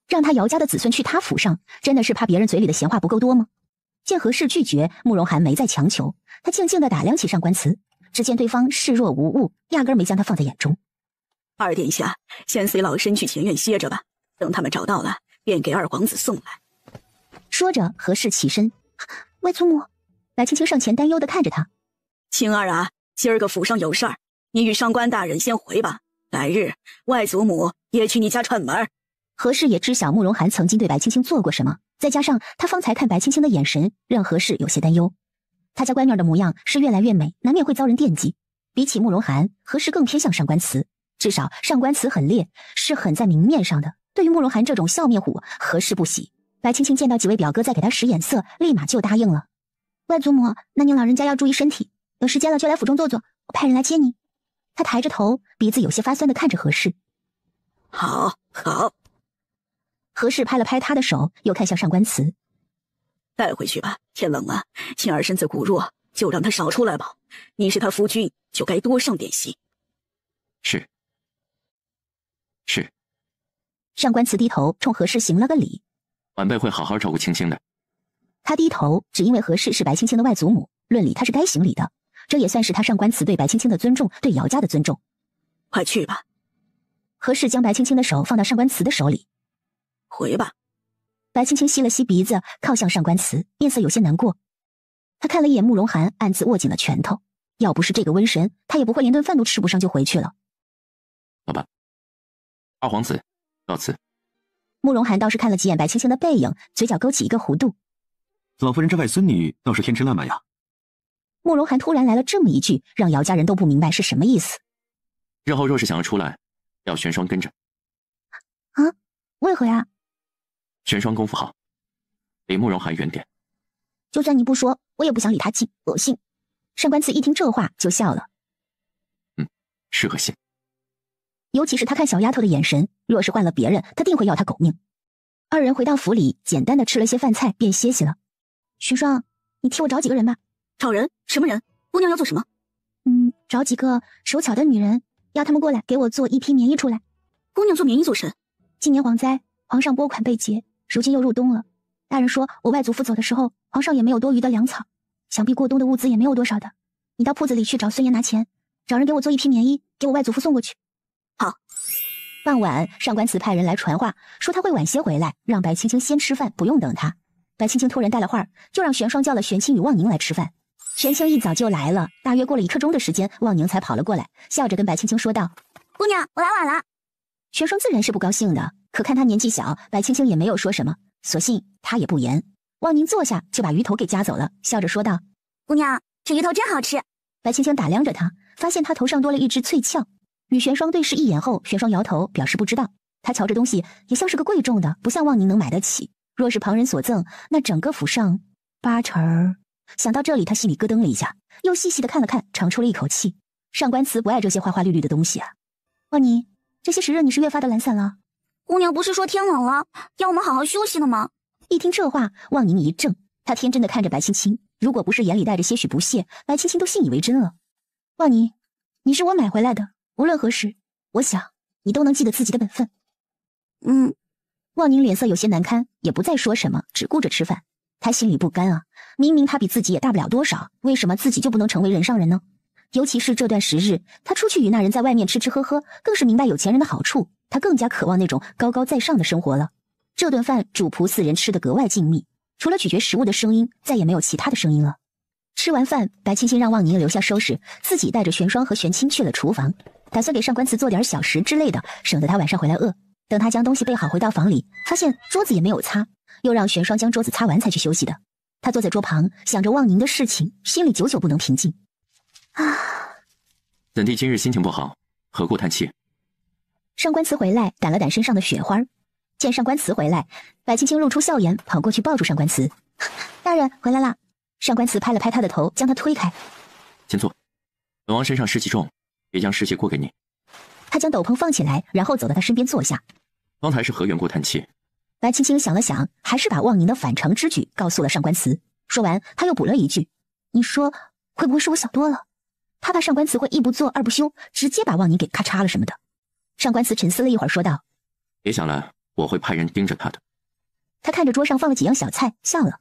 [SPEAKER 3] 让他姚家的子孙去他府上，真的是怕别人嘴里的闲话不够多吗？见何氏拒绝，慕容涵没再强求，他静静地打量起上官词，只见对方视若无物，压根没将他放在眼中。
[SPEAKER 7] 二殿下，先随老身去前院歇着吧，等他们找到了，便给二皇子送来。
[SPEAKER 3] 说着，何氏起身，外祖母。白青青上前担忧地看着他，
[SPEAKER 7] 青儿啊，今儿个府上有事儿，你与上官大人先回吧，来日外祖母也去你家串门。
[SPEAKER 3] 何氏也知晓慕容涵曾经对白青青做过什么，再加上他方才看白青青的眼神，让何氏有些担忧。他家乖女儿的模样是越来越美，难免会遭人惦记。比起慕容涵，何氏更偏向上官慈，至少上官慈很烈，是很在明面上的。对于慕容涵这种笑面虎，何氏不喜。白青青见到几位表哥在给他使眼色，立马就答应了。外祖母，那您老人家要注意身体，有时间了就来府中坐坐，我派人来接你。他抬着头，鼻子有些发酸地看着何氏。
[SPEAKER 7] 好，好。
[SPEAKER 3] 何氏拍了拍他的手，又看向上官慈，
[SPEAKER 7] 带回去吧，天冷了，青儿身子骨弱，就让他少出来吧。你是他夫君，就该多上点心。
[SPEAKER 1] 是。
[SPEAKER 3] 上官慈低头冲何氏行了个礼，
[SPEAKER 1] 晚辈会好好照顾青青的。
[SPEAKER 3] 他低头，只因为何氏是白青青的外祖母，论理他是该行礼的，这也算是他上官慈对白青青的尊重，对姚家的尊重。
[SPEAKER 7] 快去吧。
[SPEAKER 3] 何氏将白青青的手放到上官慈的手里。
[SPEAKER 7] 回吧。
[SPEAKER 3] 白青青吸了吸鼻子，靠向上官慈，面色有些难过。他看了一眼慕容涵，暗自握紧了拳头。要不是这个瘟神，他也不会连顿饭都吃不上就回去了。
[SPEAKER 1] 老板，二皇子告辞。
[SPEAKER 3] 慕容涵倒是看了几眼白青青的背影，嘴角勾起一个弧度。
[SPEAKER 9] 老夫人这外孙女倒是天真烂漫呀。
[SPEAKER 3] 慕容涵突然来了这么一句，让姚家人都不明白是什么意思。
[SPEAKER 1] 日后若是想要出来，要玄霜跟着。
[SPEAKER 3] 啊？为何呀？
[SPEAKER 1] 玄霜功夫好，离慕容涵远点。
[SPEAKER 3] 就算你不说，我也不想离他近，恶心。上官慈一听这话就笑了。
[SPEAKER 1] 是恶心。
[SPEAKER 3] 尤其是他看小丫头的眼神，若是换了别人，他定会要她狗命。二人回到府里，简单的吃了些饭菜，便歇息了。玄霜，你替我找几个人吧。
[SPEAKER 7] 找人？什么人？姑娘要做什么？
[SPEAKER 3] 找几个手巧的女人，要她们过来给我做一批棉衣出来。
[SPEAKER 7] 姑娘做棉衣做甚？
[SPEAKER 3] 今年蝗灾，皇上拨款备节，如今又入冬了。大人说我外祖父走的时候，皇上也没有多余的粮草，想必过冬的物资也没有多少的。你到铺子里去找孙爷拿钱，找人给我做一批棉衣，给我外祖父送过去。
[SPEAKER 7] 好。
[SPEAKER 3] 傍晚，上官慈派人来传话，说他会晚些回来，让白青青先吃饭，不用等他。白青青突然带了话，就让玄霜叫了玄清与望宁来吃饭。玄清一早就来了，大约过了1刻钟的时间，望宁才跑了过来，笑着跟白青青说道：“
[SPEAKER 6] 姑娘，我来晚了。”
[SPEAKER 3] 玄霜自然是不高兴的，可看他年纪小，白青青也没有说什么，索性他也不言。望宁坐下就把鱼头给夹走了，笑着说道：“
[SPEAKER 6] 姑娘，这鱼头真好吃。”
[SPEAKER 3] 白青青打量着他，发现他头上多了一只翠翘。与玄霜对视一眼后，玄霜摇头表示不知道。他瞧这东西也像是个贵重的，不像望宁能买得起。若是旁人所赠，那整个府上8成。想到这里，他心里咯噔了一下，又细细的看了看，长出了一口气。上官慈不爱这些花花绿绿的东西啊。望宁，这些时日你是越发的懒散了。
[SPEAKER 6] 姑娘不是说天冷了，要我们好好休息的吗？
[SPEAKER 3] 一听这话，望宁一怔，他天真的看着白青青，如果不是眼里带着些许不屑，白青青都信以为真了。望宁，你是我买回来的，无论何时，我想你都能记得自己的本分。望宁脸色有些难堪，也不再说什么，只顾着吃饭。他心里不甘啊，明明他比自己也大不了多少，为什么自己就不能成为人上人呢？尤其是这段时日，他出去与那人在外面吃吃喝喝，更是明白有钱人的好处，他更加渴望那种高高在上的生活了。这顿饭主仆4人吃得格外静谧，除了咀嚼食物的声音，再也没有其他的声音了。吃完饭，白青青让望宁留下收拾，自己带着玄霜和玄清去了厨房，打算给上官慈做点小食之类的，省得他晚上回来饿。等他将东西备好回到房里，发现桌子也没有擦，又让玄霜将桌子擦完才去休息的。他坐在桌旁，想着望宁的事情，心里久久不能平静。
[SPEAKER 1] 怎地今日心情不好？何故叹气？
[SPEAKER 3] 上官慈回来，掸了掸身上的雪花。见上官慈回来，白青青露出笑颜，跑过去抱住上官慈。大人回来啦！上官慈拍了拍他的头，将他推开。
[SPEAKER 1] 请坐。本王身上湿气重，也将湿气过给你。
[SPEAKER 3] 他将斗篷放起来，然后走到他身边坐下。
[SPEAKER 1] 方才是何缘故叹气？
[SPEAKER 3] 白青青想了想，还是把忘宁的反常之举告诉了上官慈。说完，他又补了一句：“你说会不会是我想多了？他怕上官慈会一不做二不休，直接把忘宁给咔嚓了什么的。”上官慈沉思了一会儿，说道：“
[SPEAKER 1] 别想了，我会派人盯着他的。”
[SPEAKER 3] 他看着桌上放了几样小菜，笑了：“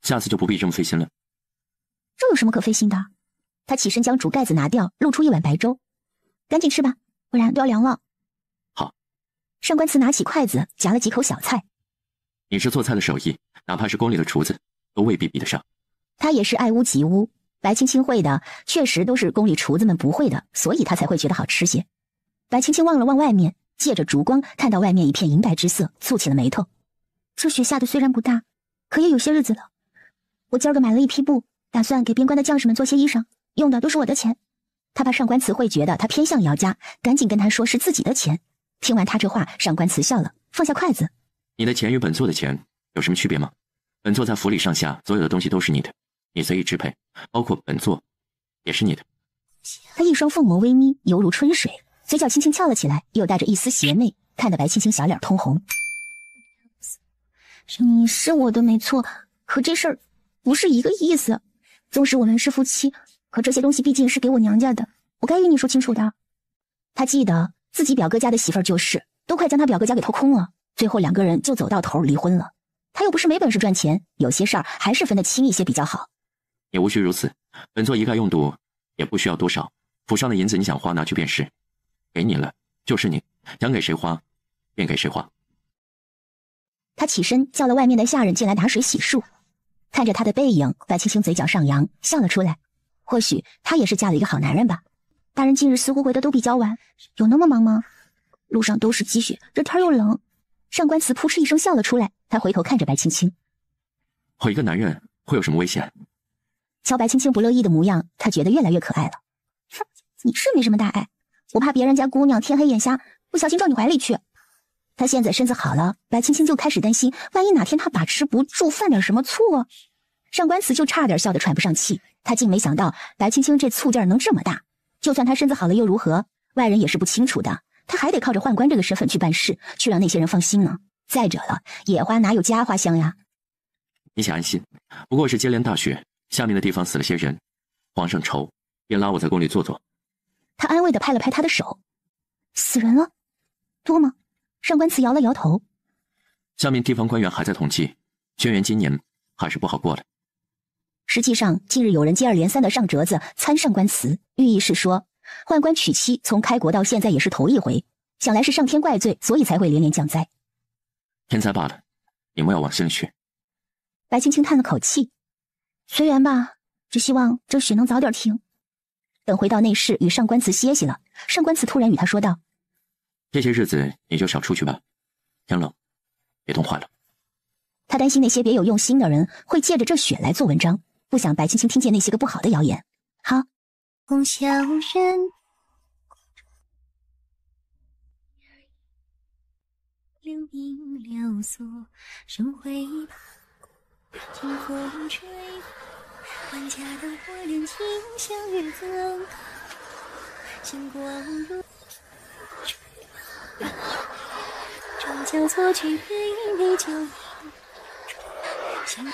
[SPEAKER 1] 下次就不必这么费心了。”
[SPEAKER 3] 这有什么可费心的？他起身将煮盖子拿掉，露出一碗白粥：“赶紧吃吧，不然都要凉了。”
[SPEAKER 1] 好。
[SPEAKER 3] 上官慈拿起筷子夹了几口小菜。
[SPEAKER 1] 你是做菜的手艺，哪怕是宫里的厨子，都未必比得上。
[SPEAKER 3] 他也是爱屋及乌，白青青会的确实都是宫里厨子们不会的，所以他才会觉得好吃些。白青青望了望外面，借着烛光看到外面一片银白之色，蹙起了眉头。这雪下的虽然不大，可也有些日子了。我今儿个买了一批布，打算给边关的将士们做些衣裳，用的都是我的钱。他怕上官慈会觉得他偏向姚家，赶紧跟他说是自己的钱。听完他这话，上官慈笑了，放下筷子：“
[SPEAKER 1] 你的钱与本座的钱有什么区别吗？本座在府里上下所有的东西都是你的，你随意支配，包括本座也是你的。”
[SPEAKER 3] 他一双凤眸微眯，犹如春水，嘴角轻轻翘了起来，又带着一丝邪魅，看得白青青小脸通红。你是我的没错，可这事儿不是一个意思。纵使我们是夫妻，可这些东西毕竟是给我娘家的，我该与你说清楚的。他记得自己表哥家的媳妇儿就是都快将他表哥家给掏空了，最后两个人就走到头离婚了。他又不是没本事赚钱，有些事儿还是分得清一些比较好。
[SPEAKER 1] 也无需如此，本座一概用度也不需要多少，府上的银子你想花拿去便是，给你了就是你，想给谁花便给谁花。
[SPEAKER 3] 他起身叫了外面的下人进来打水洗漱，看着他的背影，白青青嘴角上扬，笑了出来。或许他也是嫁了一个好男人吧。大人近日似乎回的都比较晚，有那么忙吗？路上都是积雪，这天又冷。上官慈扑哧一声笑了出来，他回头看着白青青：“
[SPEAKER 1] 我一个男人会有什么危险？”
[SPEAKER 3] 瞧白青青不乐意的模样，他觉得越来越可爱了。哼，你是没什么大碍，我怕别人家姑娘天黑眼瞎，不小心撞你怀里去。他现在身子好了，白青青就开始担心，万一哪天他把持不住，犯点什么错啊。上官慈就差点笑得喘不上气，他竟没想到白青青这醋劲儿能这么大。就算他身子好了又如何？外人也是不清楚的，他还得靠着宦官这个身份去办事，去让那些人放心呢。再者了，野花哪有家花香呀？
[SPEAKER 1] 你想安心，不过是接连大雪，下面的地方死了些人，皇上愁，便拉我在宫里坐坐。
[SPEAKER 3] 他安慰地拍了拍他的手：“死人了？多吗？”上官慈摇了摇头：“
[SPEAKER 1] 下面地方官员还在统计，轩辕今年还是不好过了。”
[SPEAKER 3] 实际上，近日有人接二连三的上折子参上官慈，寓意是说，宦官娶妻从开国到现在也是头一回，想来是上天怪罪，所以才会连连降灾。
[SPEAKER 1] 天灾罢了，你莫要往心里去。
[SPEAKER 3] 白青青叹了口气：“随缘吧，只希望这雪能早点停。”等回到内室与上官慈歇息了，上官慈突然与他说道：“
[SPEAKER 1] 这些日子你就少出去吧，天冷，别冻坏了。”
[SPEAKER 3] 他担心那些别有用心的人会借着这雪来做文章，不想白青青听见那些个不好的谣言。好，
[SPEAKER 11] 红小人，流萤流锁，生辉把，清风吹，万家灯火连清香月增高，星光如终将错去悲美酒饮，相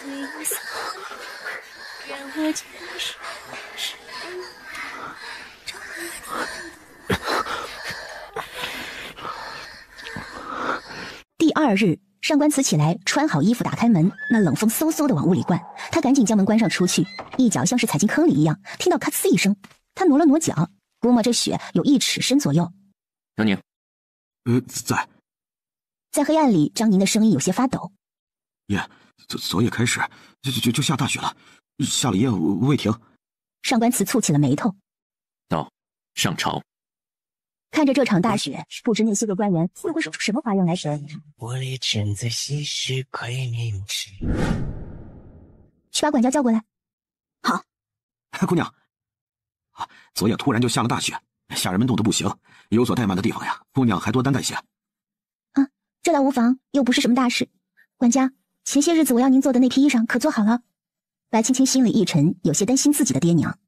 [SPEAKER 11] 对色，让我今世是
[SPEAKER 3] 第二日，上官慈起来，穿好衣服，打开门，那冷风嗖嗖的往屋里灌，他赶紧将门关上出去，一脚像是踩进坑里一样，听到咔呲一声，他挪了挪脚，估摸这雪有1尺深左右。
[SPEAKER 1] 张宁，
[SPEAKER 3] 在黑暗里，张宁的声音有些发抖。
[SPEAKER 9] 爷，昨夜开始就下大雪了，下了夜未停。
[SPEAKER 3] 上官慈蹙起了眉头。
[SPEAKER 1] 到上朝。
[SPEAKER 3] 看着这场大雪，不知那些个官员会不会说出什么花样来神？
[SPEAKER 12] 我也正在细时亏你无视。
[SPEAKER 3] 去把管家叫过来。
[SPEAKER 7] 好。
[SPEAKER 9] 姑娘，昨夜突然就下了大雪，下人们冻得不行，有所怠慢的地方呀，姑娘还多担待些。
[SPEAKER 3] 啊，这倒无妨，又不是什么大事。管家，前些日子我要您做的那批衣裳可做好了？白青青心里一沉，有些担心自己的爹娘。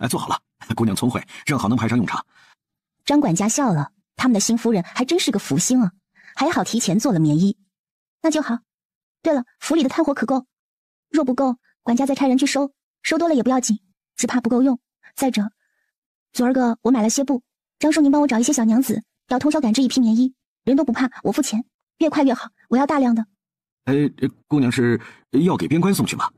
[SPEAKER 9] 做好了，姑娘聪慧，正好能派上用场。
[SPEAKER 3] 张管家笑了，他们的新夫人还真是个福星啊，还好提前做了棉衣。那就好。对了，府里的炭火可够？若不够，管家再差人去收，收多了也不要紧，只怕不够用。再者，昨儿个我买了些布，张叔您帮我找一些小娘子，要通宵赶制一批棉衣，人都不怕，我付钱，越快越好，我要大量的。
[SPEAKER 9] 姑娘是要给边关送去吗？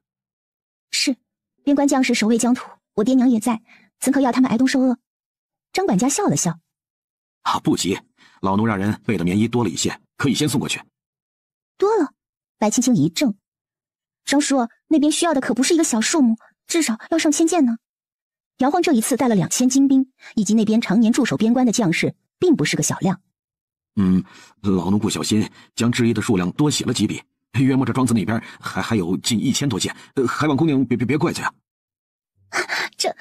[SPEAKER 3] 是，边关将士守卫疆土，我爹娘也在，怎可要他们挨冻受饿？张管家笑了笑。
[SPEAKER 9] 不急，老奴让人备的棉衣多了一些，可以先送过去。
[SPEAKER 3] 多了？白青青一怔。张叔，那边需要的可不是一个小数目，至少要上千件呢。姚晃这一次带了2000精兵，以及那边常年驻守边关的将士，并不是个小量。
[SPEAKER 9] 老奴不小心将制衣的数量多写了几笔，约莫这庄子那边还有近1000多件，还望姑娘别怪罪啊。
[SPEAKER 3] 这，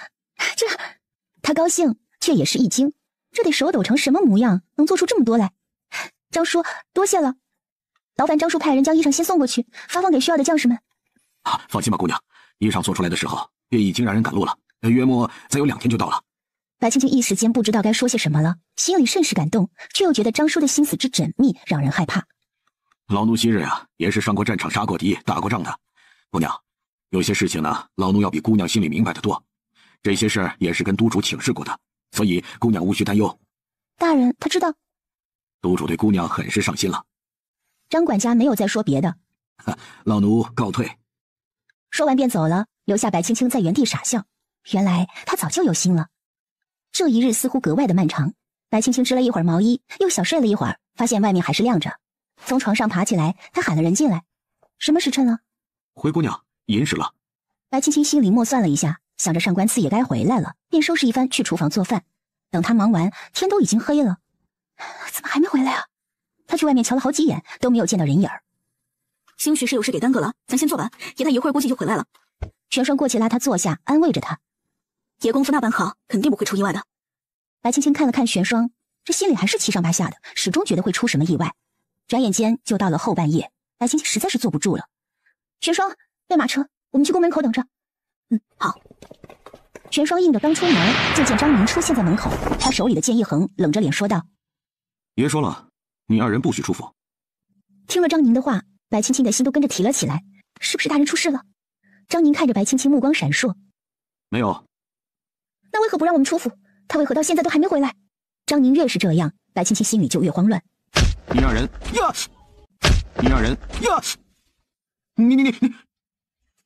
[SPEAKER 3] 他高兴，却也是一惊，这得手抖成什么模样，能做出这么多来？张叔，多谢了。劳烦张叔派人将衣裳先送过去，发放给需要的将士们。
[SPEAKER 9] 放心吧，姑娘，衣裳做出来的时候，便已经让人赶路了，约莫再有2天就到了。
[SPEAKER 3] 白青青一时间不知道该说些什么了，心里甚是感动，却又觉得张叔的心思之缜密，让人害怕。
[SPEAKER 9] 老奴昔日也是上过战场，杀过敌，打过仗的。姑娘，有些事情呢，老奴要比姑娘心里明白的多。这些事也是跟督主请示过的，所以姑娘无需担忧。
[SPEAKER 3] 大人，他知道。
[SPEAKER 9] 督主对姑娘很是上心了。
[SPEAKER 3] 张管家没有再说别的，
[SPEAKER 9] 老奴告退。
[SPEAKER 3] 说完便走了，留下白青青在原地傻笑。原来他早就有心了。这一日似乎格外的漫长，白青青织了一会儿毛衣，又小睡了一会儿，发现外面还是亮着。从床上爬起来，他喊了人进来。什么时辰了？
[SPEAKER 9] 回姑娘，寅时了。
[SPEAKER 3] 白青青心里默算了一下，想着上官司也该回来了，便收拾一番去厨房做饭。等他忙完，天都已经黑了。怎么还没回来啊？他去外面瞧了好几眼，都没有见到人影儿。
[SPEAKER 7] 兴许是有事给耽搁了，咱先做完，爷他一会儿估计就回来了。
[SPEAKER 3] 玄霜过去拉他坐下，安慰着他。
[SPEAKER 7] 爷功夫那般好，肯定不会出意外的。
[SPEAKER 3] 白青青看了看玄霜，这心里还是七上八下的，始终觉得会出什么意外。转眼间就到了后半夜，白青青实在是坐不住了。玄霜，备马车，我们去宫门口等着。
[SPEAKER 7] 好。
[SPEAKER 3] 玄霜应着刚出门，就见张宁出现在门口，他手里的剑一横，冷着脸说道：
[SPEAKER 9] 爷说了，你2人不许出府。
[SPEAKER 3] 听了张宁的话，白青青的心都跟着提了起来，是不是大人出事了？张宁看着白青青，目光闪烁。
[SPEAKER 9] 没有。
[SPEAKER 3] 那为何不让我们出府？他为何到现在都还没回来？张宁越是这样，白青青心里就越慌乱。
[SPEAKER 9] 你2人呀！你2人呀！你！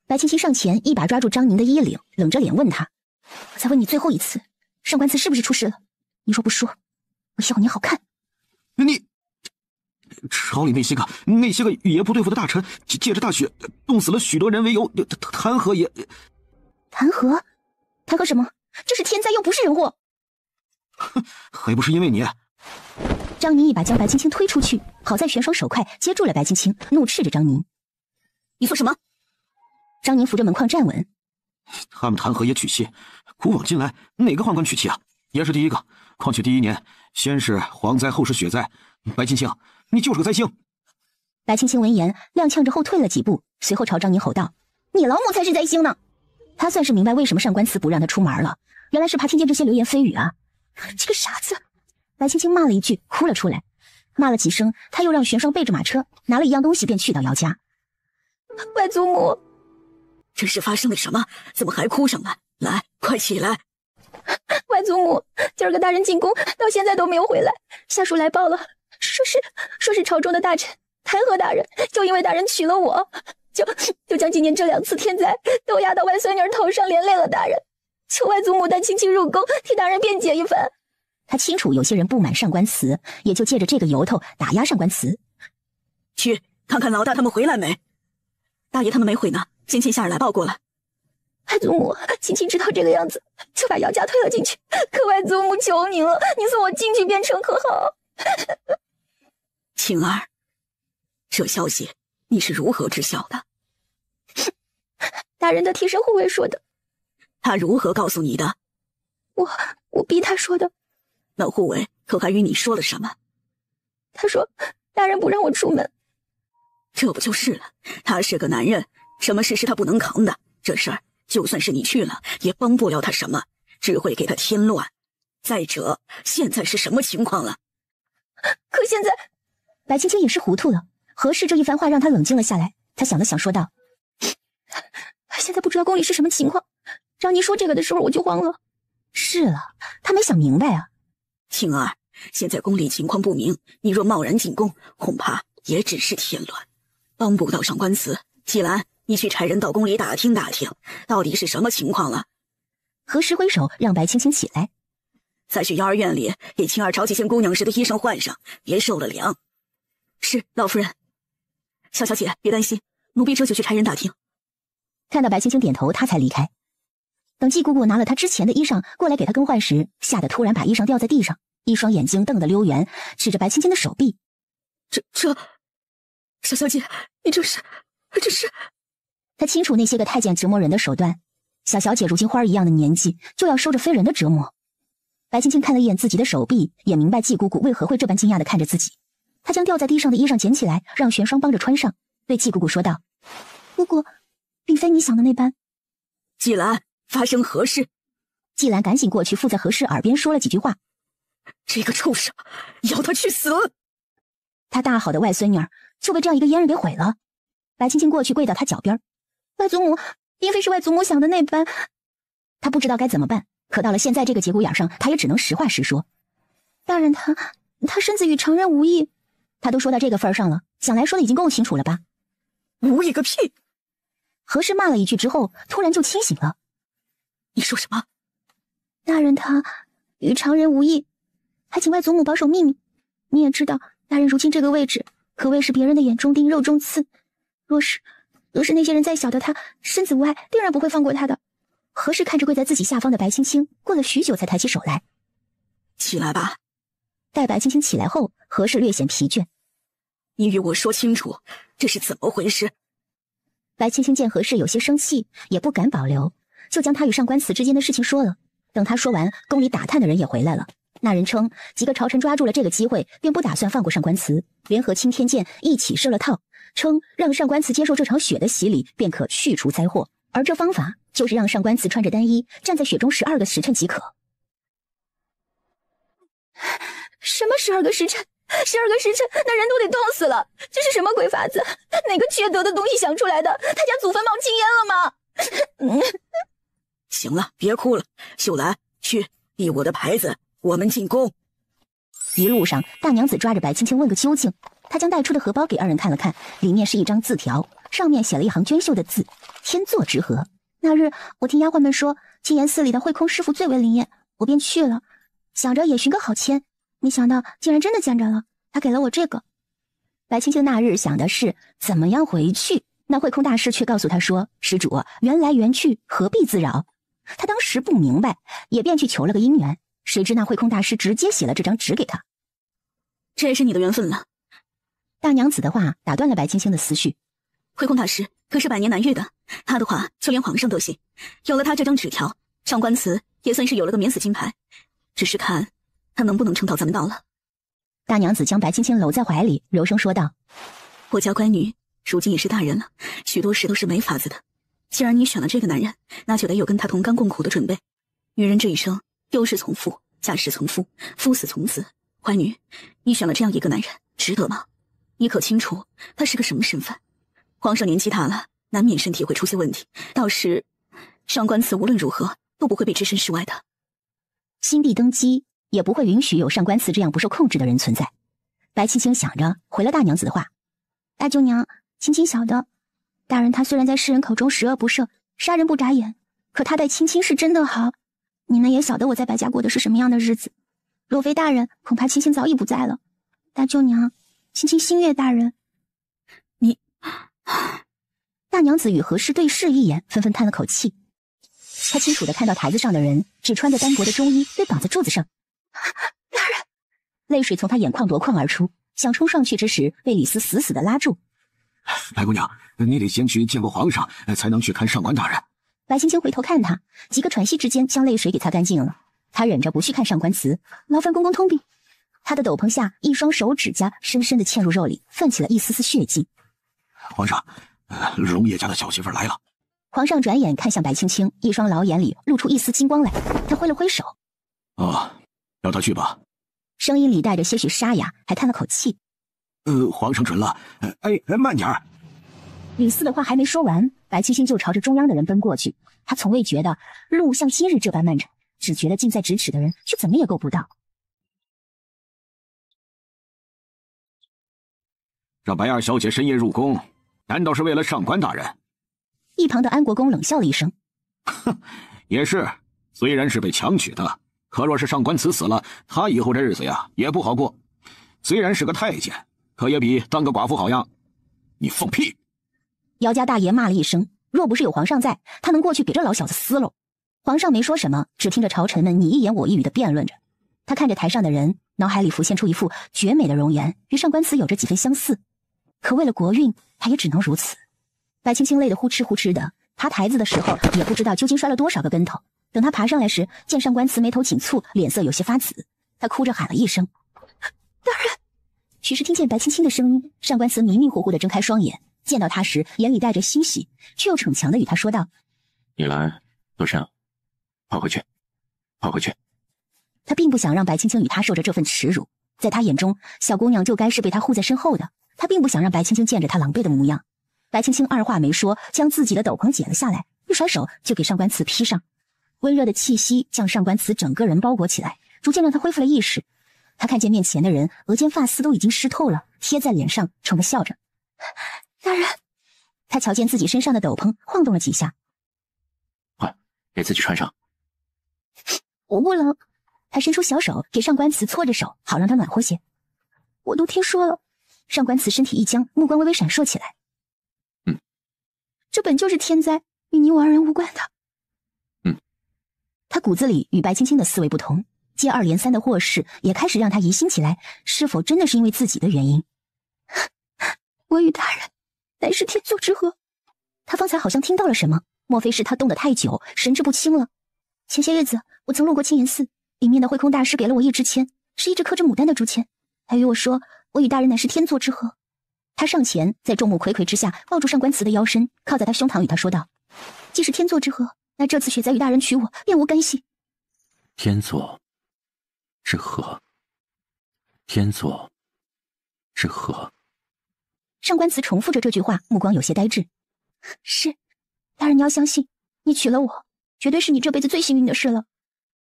[SPEAKER 3] 白青青上前一把抓住张宁的衣领，冷着脸问他：我再问你最后一次，上官司是不是出事了？你若不说，我要你好看。
[SPEAKER 9] 你朝里那些个与爷不对付的大臣，借着大雪冻死了许多人为由，弹劾也。
[SPEAKER 3] 弹劾？弹劾什么？这是天灾，又不是人祸。
[SPEAKER 9] 还不是因为你。
[SPEAKER 3] 张宁一把将白青青推出去，好在玄霜手快接住了白青青，怒斥着张宁：
[SPEAKER 7] 你说什么？
[SPEAKER 3] 张宁扶着门框站稳。
[SPEAKER 9] 他们弹劾也娶妻，古往今来哪个宦官娶妻啊？爷是第一个，况且第1年先是蝗灾，后是雪灾，白青青，你就是个灾星。
[SPEAKER 3] 白青青闻言踉跄着后退了几步，随后朝张宁吼道：你老母才是灾星呢！他算是明白为什么上官司不让他出门了，原来是怕听见这些流言蜚语啊！这个傻子！白青青骂了一句，哭了出来。骂了几声，他又让玄霜背着马车，拿了一样东西便去到姚家。
[SPEAKER 6] 外祖母，
[SPEAKER 7] 这是发生了什么？怎么还哭上来？来，快起来！
[SPEAKER 6] 外祖母，今儿个大人进宫到现在都没有回来，下属来报了，说是朝中的大臣弹劾大人，就因为大人娶了我，就将今年这2次天灾都压到外孙女头上，连累了大人，求外祖母带青青入宫替大人辩解一番。
[SPEAKER 3] 他清楚有些人不满上官词，也就借着这个由头打压上官词。
[SPEAKER 7] 去看看老大他们回来没？大爷他们没回呢，先前下人来报过了。
[SPEAKER 6] 外祖母，青青知道这个样子，就把姚家推了进去。可外祖母求您了，您送我进去便成可好？
[SPEAKER 7] 青儿，这消息你是如何知晓的？
[SPEAKER 6] 大人的替身护卫说的。
[SPEAKER 7] 他如何告诉你的？
[SPEAKER 6] 我逼他说的。
[SPEAKER 7] 那护卫可还与你说了什么？
[SPEAKER 6] 他说大人不让我出门。
[SPEAKER 7] 这不就是了，他是个男人，什么事是他不能扛的，这事儿就算是你去了也帮不了他什么，只会给他添乱。再者，现在是什么情况了？
[SPEAKER 6] 可现在……
[SPEAKER 3] 白青青也是糊涂了。何氏这一番话让她冷静了下来，她想了想说道：“
[SPEAKER 6] 现在不知道宫里是什么情况，让你说这个的时候我就慌了。”
[SPEAKER 3] 是了，她没想明白啊。
[SPEAKER 7] 青儿，现在宫里情况不明，你若贸然进宫，恐怕也只是添乱，帮不到上官慈。季兰，你去差人到宫里打听打听，到底是什么情况了。
[SPEAKER 3] 何时挥手让白青青起来，
[SPEAKER 7] 再去幼儿园里给青儿朝起仙姑娘时的衣裳换上，别受了凉。是，老夫人。小小姐别担心，奴婢这就去差人打听。
[SPEAKER 3] 看到白青青点头，她才离开。等季姑姑拿了她之前的衣裳过来给她更换时，吓得突然把衣裳掉在地上，一双眼睛瞪得溜圆，指着白青青的手臂。
[SPEAKER 7] 小小姐，你这是……
[SPEAKER 3] 她清楚那些个太监折磨人的手段，小小姐如今花儿一样的年纪，就要受着非人的折磨。白青青看了一眼自己的手臂，也明白季姑姑为何会这般惊讶地看着自己。她将掉在地上的衣裳捡起来，让玄霜帮着穿上，对季姑姑说道：“
[SPEAKER 6] 姑姑，并非你想的那般。”
[SPEAKER 7] 季兰，发生何事？
[SPEAKER 3] 季兰赶紧过去附在何氏耳边说了几句话。
[SPEAKER 7] 这个畜生，要他去死！
[SPEAKER 3] 他大好的外孙女儿就被这样一个阉人给毁了。白青青过去跪到他脚边：“
[SPEAKER 6] 外祖母，并非是外祖母想的那般。”
[SPEAKER 3] 他不知道该怎么办，可到了现在这个节骨眼上，他也只能实话实说。
[SPEAKER 6] 大人他身子与常人无异。
[SPEAKER 3] 他都说到这个份上了，想来说的已经够清楚了吧？
[SPEAKER 7] 无异个屁！
[SPEAKER 3] 何氏骂了一句之后，突然就清醒了。
[SPEAKER 7] 你说什么？
[SPEAKER 6] 大人他与常人无异，还请外祖母保守秘密。你也知道，大人如今这个位置，可谓是别人的眼中钉、肉中刺。若是那些人再晓得他身子无碍，定然不会放过他的。
[SPEAKER 3] 何氏看着跪在自己下方的白青青，过了许久才抬起手来。
[SPEAKER 7] 起来吧。
[SPEAKER 3] 待白青青起来后，何氏略显疲倦。
[SPEAKER 7] 你与我说清楚，这是怎么回事？
[SPEAKER 3] 白青青见何氏有些生气，也不敢保留，就将他与上官慈之间的事情说了。等他说完，宫里打探的人也回来了。那人称几个朝臣抓住了这个机会，便不打算放过上官慈，联合青天剑一起设了套，称让上官慈接受这场雪的洗礼，便可去除灾祸。而这方法就是让上官慈穿着单衣，站在雪中12个时辰即可。
[SPEAKER 6] 什么12个时辰？12个时辰，那人都得冻死了！这是什么鬼法子？哪个缺德的东西想出来的？他家祖坟冒青烟了吗？
[SPEAKER 7] 行了，别哭了。秀兰，去立我的牌子，我们进宫。
[SPEAKER 3] 一路上，大娘子抓着白青青问个究竟。她将带出的荷包给二人看了看，里面是一张字条，上面写了一行娟秀的字：天作之合。
[SPEAKER 6] 那日我听丫鬟们说，金岩寺里的慧空师傅最为灵验，我便去了，想着也寻个好签。没想到竟然真的见着了，他给了我这个。
[SPEAKER 3] 白青青那日想的是怎么样回去，那慧空大师却告诉他说：“施主，缘来缘去，何必自扰？”他当时不明白，也便去求了个姻缘。谁知那慧空大师直接写了这张纸给他。
[SPEAKER 7] 这也是你的缘分了。
[SPEAKER 3] 大娘子的话打断了白青青的思绪。
[SPEAKER 7] 慧空大师可是百年难遇的，他的话就连皇上都信。有了他这张纸条，上官慈也算是有了个免死金牌。只是看他能不能撑到咱们到了。
[SPEAKER 3] 大娘子将白青青搂在怀里，柔声说道：“
[SPEAKER 7] 我家乖女如今也是大人了，许多事都是没法子的。既然你选了这个男人，那就得有跟他同甘共苦的准备。女人这一生，幼是从父，嫁是从夫，夫死从子。怀女，你选了这样一个男人，值得吗？你可清楚他是个什么身份？皇上年纪大了，难免身体会出些问题，到时上官慈无论如何都不会被置身事外的。
[SPEAKER 3] 新帝登基，也不会允许有上官慈这样不受控制的人存在。”白青青想着，回了大娘子的话：“
[SPEAKER 6] 大舅娘，青青晓得，大人他虽然在世人口中十恶不赦，杀人不眨眼，可他待青青是真的好。你们也晓得我在白家过的是什么样的日子。若非大人，恐怕青青早已不在了。大舅娘，青青心悦大人。”
[SPEAKER 7] 你……
[SPEAKER 3] 大娘子与何氏对视一眼，纷纷叹了口气。她清楚地看到台子上的人只穿着单薄的中衣，被绑在柱子上。
[SPEAKER 6] 大人，
[SPEAKER 3] 泪水从她眼眶夺眶而出，想冲上去之时，被李斯死死地拉住。
[SPEAKER 9] 白姑娘，你得先去见过皇上，才能去看上官大人。
[SPEAKER 3] 白青青回头看她，几个喘息之间将泪水给擦干净了。她忍着不去看上官慈，劳烦公公通禀。她的斗篷下，一双手指甲深深地嵌入肉里，泛起了一丝丝血迹。
[SPEAKER 9] 皇上，荣叶家的小媳妇来了。
[SPEAKER 3] 皇上转眼看向白青青，一双老眼里露出一丝金光来，他挥了挥手：“
[SPEAKER 9] 哦，让她去吧。
[SPEAKER 3] 声音里带着些许沙哑，还叹了口气。
[SPEAKER 9] 皇上准了。慢点儿。
[SPEAKER 3] 李斯的话还没说完，白青青就朝着中央的人奔过去。他从未觉得路像今日这般漫长，只觉得近在咫尺的人却怎么也够不到。
[SPEAKER 2] 让白二小姐深夜入宫，难道是为了上官大人？
[SPEAKER 3] 一旁的安国公冷笑了一声：“
[SPEAKER 2] 哼，也是，虽然是被强娶的，可若是上官慈死了，他以后这日子呀也不好过。虽然是个太监，可也比当个寡妇好呀。你放屁！”
[SPEAKER 3] 姚家大爷骂了一声，若不是有皇上在，他能过去给这老小子撕喽。皇上没说什么，只听着朝臣们你一言我一语的辩论着。他看着台上的人，脑海里浮现出一副绝美的容颜，与上官慈有着几分相似。可为了国运，他也只能如此。白青青累得呼哧呼哧的，爬台子的时候也不知道究竟摔了多少个跟头。等他爬上来时，见上官慈眉头紧蹙，脸色有些发紫，他哭着喊了一声：“大人！”许是听见白青青的声音，上官慈迷迷糊糊的睁开双眼，见到他时眼里带着欣喜，却又逞强的与他说道：“
[SPEAKER 1] 你来，多善，跑回去，跑回去。”
[SPEAKER 3] 他并不想让白青青与他受着这份耻辱，在他眼中，小姑娘就该是被他护在身后的。他并不想让白青青见着他狼狈的模样。白青青二话没说，将自己的斗篷解了下来，一甩手就给上官慈披上。温热的气息将上官慈整个人包裹起来，逐渐让他恢复了意识。他看见面前的人，额间发丝都已经湿透了，贴在脸上，冲他笑着：“大人。”他瞧见自己身上的斗篷晃动了几下，
[SPEAKER 1] 快给自己穿上。
[SPEAKER 3] 我不冷。他伸出小手给上官慈搓着手，好让他暖和些。我都听说了。上官慈身体一僵，目光微微闪烁起来。这本就是天灾，与你我二人无关的。他骨子里与白青青的思维不同，接二连三的祸事也开始让他疑心起来，是否真的是因为自己的原因？我与大人乃是天作之合。他方才好像听到了什么，莫非是他冻得太久，神志不清了？前些日子我曾路过青岩寺，里面的慧空大师给了我一支签，是一支刻着牡丹的竹签，还与我说我与大人乃是天作之合。他上前，在众目睽睽之下抱住上官慈的腰身，靠在他胸膛与他说道：“既是天作之合，那这次雪灾与大人娶我，便无干系。”
[SPEAKER 1] 天作之合，天作之合。
[SPEAKER 3] 上官慈重复着这句话，目光有些呆滞。是，大人你要相信，你娶了我，绝对是你这辈子最幸运的事了。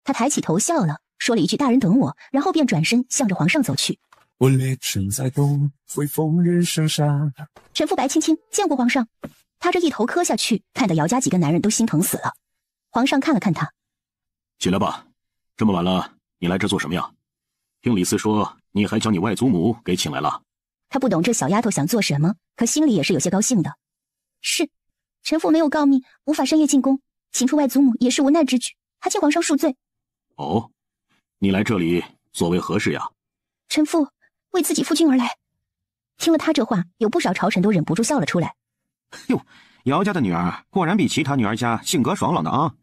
[SPEAKER 3] 他抬起头笑了，说了一句“大人等我”，然后便转身向着皇上走去。
[SPEAKER 13] 我列身在东，微风人生杀。
[SPEAKER 3] 臣妇白青青见过皇上。他这一头磕下去，看得姚家几个男人都心疼死了。皇上看了看他：“
[SPEAKER 2] 起来吧，这么晚了，你来这做什么呀？听李斯说，你还将你外祖母给请来了。”
[SPEAKER 3] 他不懂这小丫头想做什么，可心里也是有些高兴的。是，臣妇没有告密，无法深夜进宫，请出外祖母也是无奈之举，还请皇上恕罪。
[SPEAKER 2] 哦，你来这里所为何事呀？
[SPEAKER 3] 臣妇为自己夫君而来。听了他这话，有不少朝臣都忍不住笑了出来。
[SPEAKER 9] 哟，姚家的女儿果然比其他女儿家性格爽朗的啊！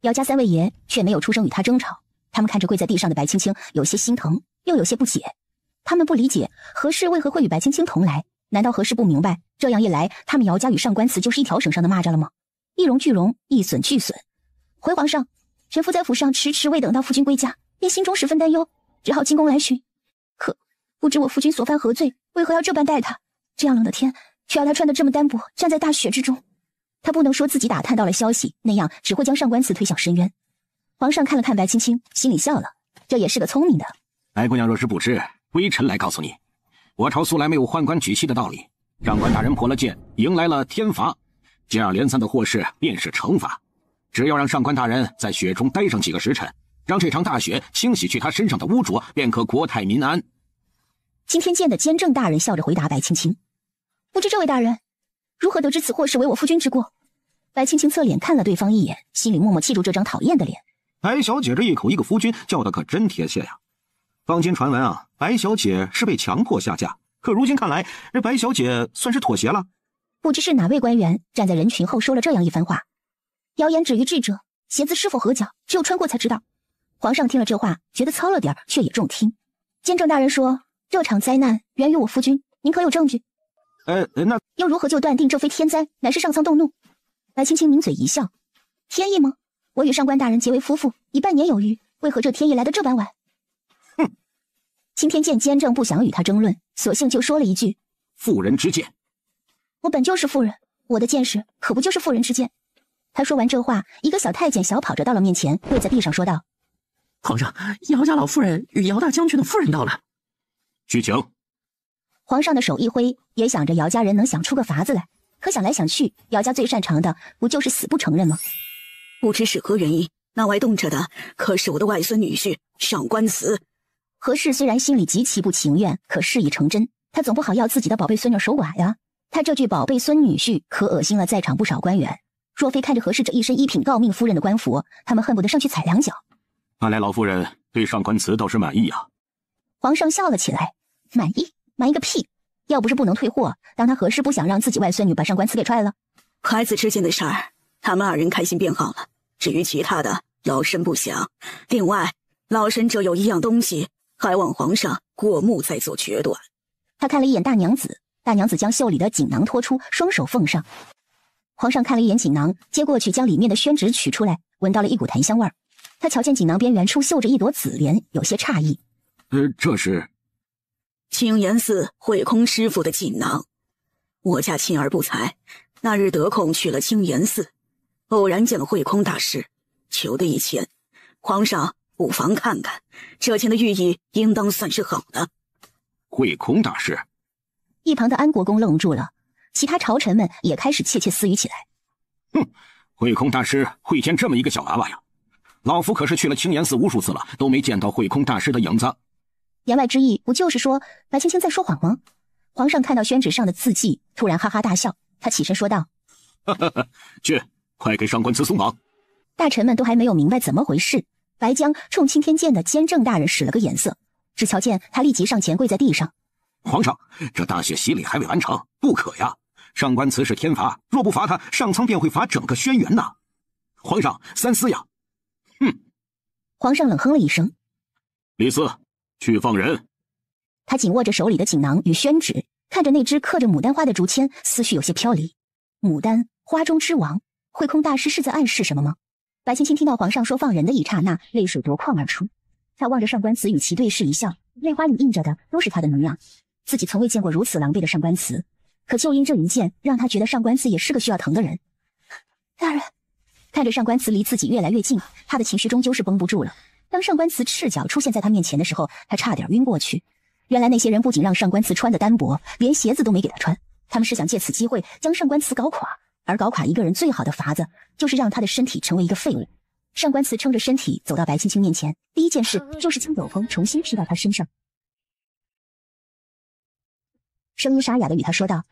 [SPEAKER 3] 姚家三位爷却没有出声与他争吵，他们看着跪在地上的白青青，有些心疼，又有些不解。他们不理解何氏为何会与白青青同来，难道何氏不明白，这样一来，他们姚家与上官慈就是一条绳上的蚂蚱了吗？一荣俱荣，一损俱损。回皇上，臣妇在府上迟迟未等到夫君归家，便心中十分担忧，只好进宫来寻。可不知我夫君所犯何罪，为何要这般待他？这样冷的天，却要他穿得这么单薄，站在大雪之中。他不能说自己打探到了消息，那样只会将上官慈推向深渊。皇上看了看白青青，心里笑了，这也是个聪明的。
[SPEAKER 2] 白姑娘若是不知，微臣来告诉你，我朝素来没有宦官娶妻的道理。上官大人破了戒，迎来了天罚，接二连三的祸事便是惩罚。只要让上官大人在雪中待上几个时辰，让这场大雪清洗去他身上的污浊，便可国泰民安。
[SPEAKER 3] 今天见的监正大人笑着回答白青青：“不知这位大人如何得知此祸事为我夫君之过？”白青青侧脸看了对方一眼，心里默默记住这张讨厌的脸。
[SPEAKER 9] 白小姐这一口一个夫君，叫的可真贴切呀。坊间传闻啊，白小姐是被强迫下嫁，可如今看来，这白小姐算是妥协了。
[SPEAKER 3] 不知是哪位官员站在人群后说了这样一番话。谣言止于智者，鞋子是否合脚，只有穿过才知道。皇上听了这话，觉得糙了点，却也中听。监正大人说，这场灾难源于我夫君，您可有证据？
[SPEAKER 9] 那
[SPEAKER 3] 又如何就断定这非天灾，乃是上苍动怒？白青青抿嘴一笑：“天意吗？我与上官大人结为夫妇已半年有余，为何这天意来得这般晚？”
[SPEAKER 9] 哼，
[SPEAKER 3] 青天剑坚正不想与他争论，索性就说了一句：“
[SPEAKER 14] 妇人之见。”
[SPEAKER 3] 我本就是妇人，我的见识可不就是妇人之见。他说完这话，一个小太监小跑着到了面前，跪在地上说道：“
[SPEAKER 4] 皇上，姚家老夫人与姚大将军的夫人到了。”
[SPEAKER 14] 去请。
[SPEAKER 3] 皇上的手一挥，也想着姚家人能想出个法子来，可想来想去，姚家最擅长的不就是死不承认吗？
[SPEAKER 7] 不知是何原因，那外动着的可是我的外孙女婿上官慈。
[SPEAKER 3] 何氏虽然心里极其不情愿，可事已成真，他总不好要自己的宝贝孙女守寡呀。他这句宝贝孙女婿可恶心了在场不少官员，若非看着何氏这一身一品诰命夫人的官服，他们恨不得上去踩两脚。
[SPEAKER 14] 看来老夫人对上官慈倒是满意呀。
[SPEAKER 3] 皇上笑了起来，满意？满意个屁！要不是不能退货，当他何氏不想让自己外孙女把上官慈给踹了？
[SPEAKER 7] 孩子之间的事儿，他们二人开心便好了。至于其他的，老身不想。另外，老身这有一样东西，还望皇上过目再做决断。
[SPEAKER 3] 他看了一眼大娘子，大娘子将袖里的锦囊拖出，双手奉上。皇上看了一眼锦囊，接过去将里面的宣纸取出来，闻到了一股檀香味儿。他瞧见锦囊边缘处绣着一朵紫莲，有些诧异。
[SPEAKER 14] 这是
[SPEAKER 7] 青岩寺慧空师傅的锦囊。我家亲儿不才，那日得空去了青岩寺，偶然见了慧空大师，求的一签，皇上不妨看看，这签的寓意应当算是好的。
[SPEAKER 14] 慧空大师。
[SPEAKER 3] 一旁的安国公愣住了，其他朝臣们也开始窃窃私语起来。
[SPEAKER 14] 哼，慧空大师会见这么一个小娃娃呀？老夫可是去了青岩寺无数次了，都没见到慧空大师的影子。
[SPEAKER 3] 言外之意不就是说白青青在说谎吗？皇上看到宣纸上的字迹，突然哈哈大笑，他起身说道：“
[SPEAKER 14] 去，快给上官慈送往。”
[SPEAKER 3] 大臣们都还没有明白怎么回事，白江冲青天剑的监正大人使了个眼色，只瞧见他立即上前跪在地上：“
[SPEAKER 14] 皇上，这大雪洗礼还未完成，不可呀！上官慈是天罚，若不罚他，上苍便会罚整个轩辕呐！皇上三思呀！”哼！
[SPEAKER 3] 皇上冷哼了一声：“
[SPEAKER 14] 李斯，去放人。”
[SPEAKER 3] 他紧握着手里的锦囊与宣纸，看着那只刻着牡丹花的竹签，思绪有些飘离。牡丹花中之王，慧空大师是在暗示什么吗？白青青听到皇上说放人的一刹那，泪水夺眶而出。他望着上官慈与其对视一笑，泪花里映着的都是他的能量。自己从未见过如此狼狈的上官慈，可就因这一件，让他觉得上官慈也是个需要疼的人。大人，看着上官慈离自己越来越近，他的情绪终究是绷不住了。当上官慈赤脚出现在他面前的时候，他差点晕过去。原来那些人不仅让上官慈穿的单薄，连鞋子都没给他穿，他们是想借此机会将上官慈搞垮。而搞垮一个人最好的法子，就是让他的身体成为一个废物。上官慈撑着身体走到白青青面前，第一件事就是将斗篷重新披到他身上，声音沙哑的与他说道：“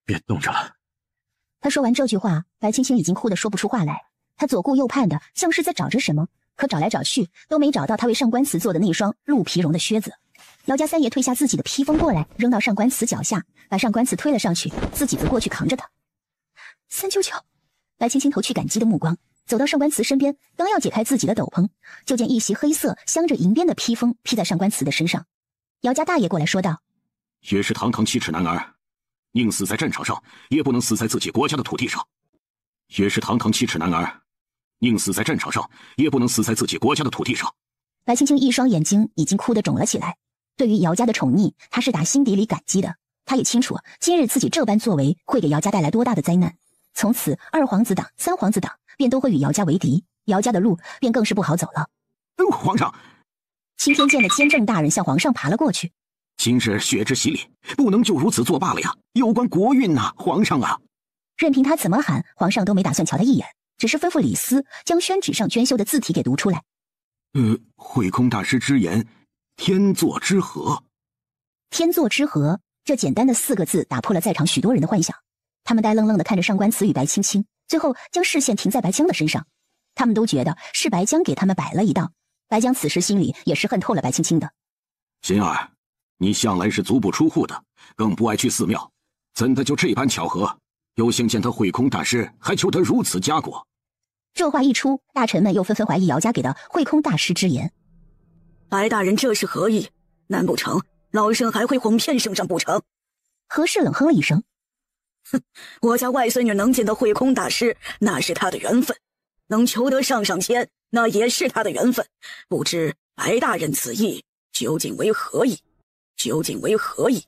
[SPEAKER 1] 别冻着了。”
[SPEAKER 3] 他说完这句话，白青青已经哭得说不出话来。他左顾右盼的，像是在找着什么，可找来找去都没找到他为上官慈做的那双鹿皮绒的靴子。姚家三爷退下自己的披风过来，扔到上官慈脚下，把上官慈推了上去，自己则过去扛着他。三舅舅，白青青投去感激的目光，走到上官慈身边，刚要解开自己的斗篷，就见一袭黑色镶着银边的披风披在上官慈的身上。姚家大爷过来说道：“
[SPEAKER 14] 也是堂堂7尺男儿，宁死在战场上，也不能死在自己国家的土地上。也是堂堂7尺男儿，宁死在战场上，也不能死在自己国家的土地上。”
[SPEAKER 3] 白青青一双眼睛已经哭得肿了起来。对于姚家的宠溺，他是打心底里感激的。他也清楚，今日自己这般作为会给姚家带来多大的灾难。从此，2皇子党、3皇子党便都会与姚家为敌，姚家的路便更是不好走了。
[SPEAKER 14] 皇上，
[SPEAKER 3] 青天剑的监正大人向皇上爬了过去。
[SPEAKER 14] 今日血之洗礼，不能就如此作罢了呀！有关国运呐，皇上啊！
[SPEAKER 3] 任凭他怎么喊，皇上都没打算瞧他一眼，只是吩咐李斯将宣纸上娟秀的字体给读出来。
[SPEAKER 14] 慧空大师之言，天作之合。
[SPEAKER 3] 天作之合，这简单的4个字打破了在场许多人的幻想。他们呆愣愣地看着上官慈与白青青，最后将视线停在白江的身上。他们都觉得是白江给他们摆了一道。白江此时心里也是恨透了白青青的。
[SPEAKER 14] 心儿，你向来是足不出户的，更不爱去寺庙，怎的就这般巧合，有幸见得慧空大师，还求得如此佳果？
[SPEAKER 3] 这话一出，大臣们又纷纷怀疑姚家给的慧空大师之言。
[SPEAKER 7] 白大人这是何意？难不成老身还会哄骗圣上不成？
[SPEAKER 3] 何氏冷哼了一声：“
[SPEAKER 7] 哼，我家外孙女能见到慧空大师，那是她的缘分；能求得上上签，那也是她的缘分。不知白大人此意究竟为何意？究竟为何意？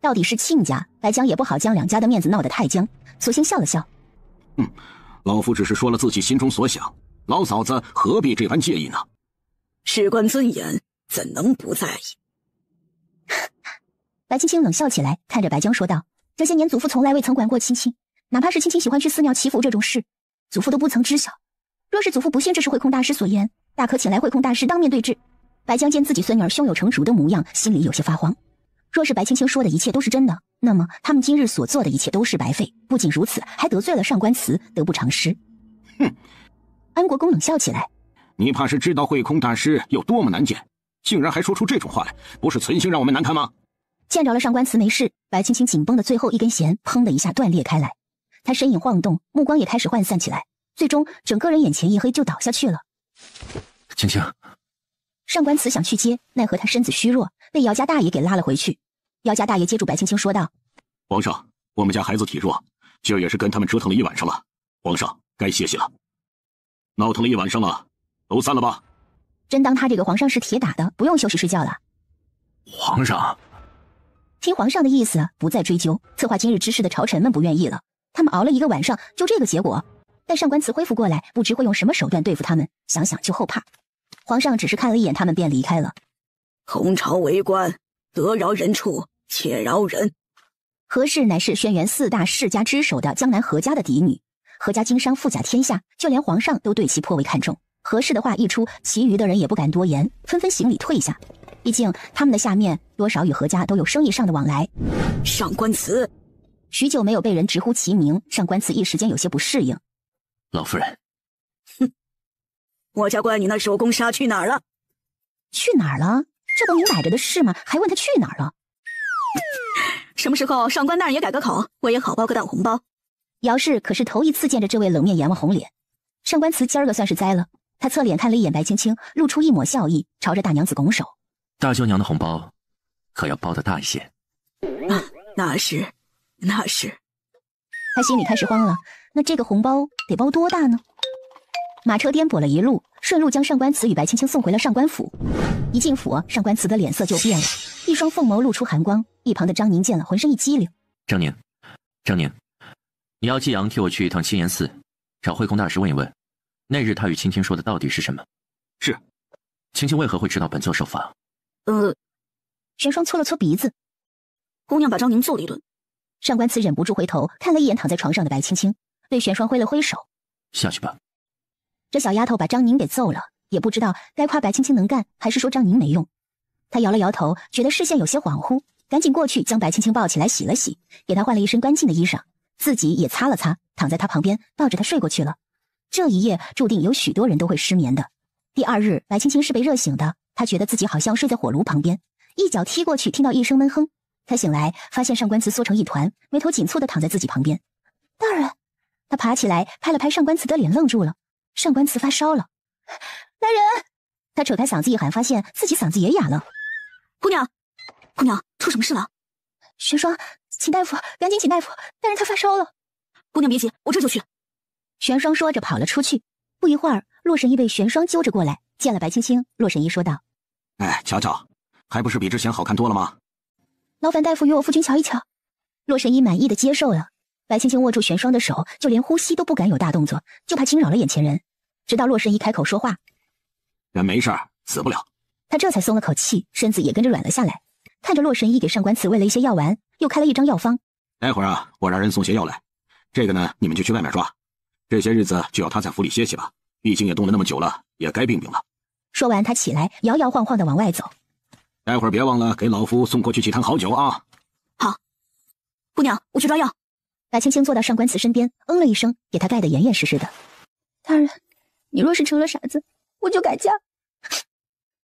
[SPEAKER 3] 到底是亲家，白江也不好将两家的面子闹得太僵，索性笑了笑。
[SPEAKER 14] 老夫只是说了自己心中所想，老嫂子何必这般介意呢？
[SPEAKER 7] 事关尊严，怎能不在意？
[SPEAKER 3] 白青青冷笑起来，看着白江说道：“这些年祖父从来未曾管过青青，哪怕是青青喜欢去寺庙祈福这种事，祖父都不曾知晓。若是祖父不信这是慧空大师所言，大可请来慧空大师当面对质。”白江见自己孙女儿胸有成竹的模样，心里有些发慌。若是白青青说的一切都是真的，那么他们今日所做的一切都是白费。不仅如此，还得罪了上官慈，得不偿失。
[SPEAKER 14] 哼！
[SPEAKER 3] 安国公冷笑起来：“
[SPEAKER 14] 你怕是知道慧空大师有多么难见，竟然还说出这种话来，不是存心让我们难堪吗？”
[SPEAKER 3] 见着了上官慈没事，白青青紧绷的最后一根弦砰的一下断裂开来，她身影晃动，目光也开始涣散起来，最终整个人眼前一黑就倒下去了。
[SPEAKER 1] 青青，
[SPEAKER 3] 上官慈想去接，奈何他身子虚弱，被姚家大爷给拉了回去。姚家大爷接住白青青说道：“
[SPEAKER 14] 皇上，我们家孩子体弱，今儿也是跟他们折腾了一晚上了，皇上该歇息了。闹腾了一晚上了，都散了吧。”
[SPEAKER 3] 真当他这个皇上是铁打的，不用休息睡觉了。
[SPEAKER 1] 皇上，
[SPEAKER 3] 听皇上的意思，不再追究。策划今日之事的朝臣们不愿意了，他们熬了一个晚上，就这个结果。待上官慈恢复过来，不知会用什么手段对付他们，想想就后怕。皇上只是看了一眼他们便离开了。
[SPEAKER 7] 同朝为官，得饶人处且饶人。
[SPEAKER 3] 何氏乃是轩辕4大世家之首的江南何家的嫡女，何家经商富甲天下，就连皇上都对其颇为看重。何氏的话一出，其余的人也不敢多言，纷纷行礼退下。毕竟他们的下面多少与何家都有生意上的往来。
[SPEAKER 7] 上官慈，
[SPEAKER 3] 许久没有被人直呼其名，上官慈一时间有些不适应。
[SPEAKER 1] 老夫人，
[SPEAKER 7] 哼，我家乖女那手工纱去哪儿了？
[SPEAKER 3] 去哪儿了？这不明摆着的事吗？还问他去哪儿了？
[SPEAKER 7] 什么时候上官大人也改个口，我也好包个大红包。
[SPEAKER 3] 姚氏可是头一次见着这位冷面阎王红脸，上官慈今儿个算是栽了。他侧脸看了一眼白青青，露出一抹笑意，朝着大娘子拱手：“
[SPEAKER 1] 大舅娘的红包，可要包得大一些。”
[SPEAKER 7] 那是。
[SPEAKER 3] 他心里开始慌了，那这个红包得包多大呢？马车颠簸了一路，顺路将上官慈与白青青送回了上官府。一进府，上官慈的脸色就变了，一双凤眸露出寒光。一旁的张宁见了，浑身一激灵：“
[SPEAKER 1] 张宁，你要季阳替我去一趟青岩寺，找慧空大师问一问，那日他与青青说的到底是什么？”“
[SPEAKER 14] 是。”“
[SPEAKER 1] 青青为何会知道本座手法？”“
[SPEAKER 3] 玄霜搓了搓鼻子。”
[SPEAKER 7] 姑娘把张宁揍了一顿。
[SPEAKER 3] 上官慈忍不住回头看了一眼躺在床上的白青青，对玄霜挥了挥手：“
[SPEAKER 1] 下去吧。”
[SPEAKER 3] 这小丫头把张宁给揍了，也不知道该夸白青青能干，还是说张宁没用。她摇了摇头，觉得视线有些恍惚，赶紧过去将白青青抱起来洗了洗，给她换了一身干净的衣裳，自己也擦了擦，躺在她旁边抱着她睡过去了。这一夜注定有许多人都会失眠的。第二日，白青青是被热醒的，她觉得自己好像睡在火炉旁边，一脚踢过去，听到一声闷哼。她醒来，发现上官慈缩成一团，眉头紧蹙地躺在自己旁边。大人，她爬起来拍了拍上官慈的脸，愣住了。上官慈发烧了。大人，她扯开嗓子一喊，发现自己嗓子也哑了。
[SPEAKER 7] 姑娘，出什么事了？
[SPEAKER 3] 玄霜，请大夫，赶紧请大夫，大人他发烧了。
[SPEAKER 7] 姑娘别急，我这就去。
[SPEAKER 3] 玄霜说着跑了出去。不一会儿，洛神医被玄霜揪着过来，见了白青青，洛神医说道：“
[SPEAKER 14] 哎，瞧瞧，还不是比之前好看多了吗？
[SPEAKER 3] 劳烦大夫与我夫君瞧一瞧。”洛神医满意的接受了。白青青握住玄霜的手，就连呼吸都不敢有大动作，就怕惊扰了眼前人。直到洛神医开口说话：“
[SPEAKER 14] 人没事，死不了。”
[SPEAKER 3] 他这才松了口气，身子也跟着软了下来。看着洛神医给上官慈喂了一些药丸，又开了一张药方。
[SPEAKER 14] 待会儿啊，我让人送些药来。这个呢，你们就去外面抓。这些日子就要他在府里歇歇吧，毕竟也冻了那么久了，也该病病了。
[SPEAKER 3] 说完，他起来，摇摇晃晃的往外走。
[SPEAKER 14] 待会儿别忘了给老夫送过去几坛好酒啊。
[SPEAKER 7] 好。姑娘，我去抓药。
[SPEAKER 3] 白青青坐到上官慈身边，了一声，给他盖得严严实实的。大人，你若是成了傻子，我就改嫁。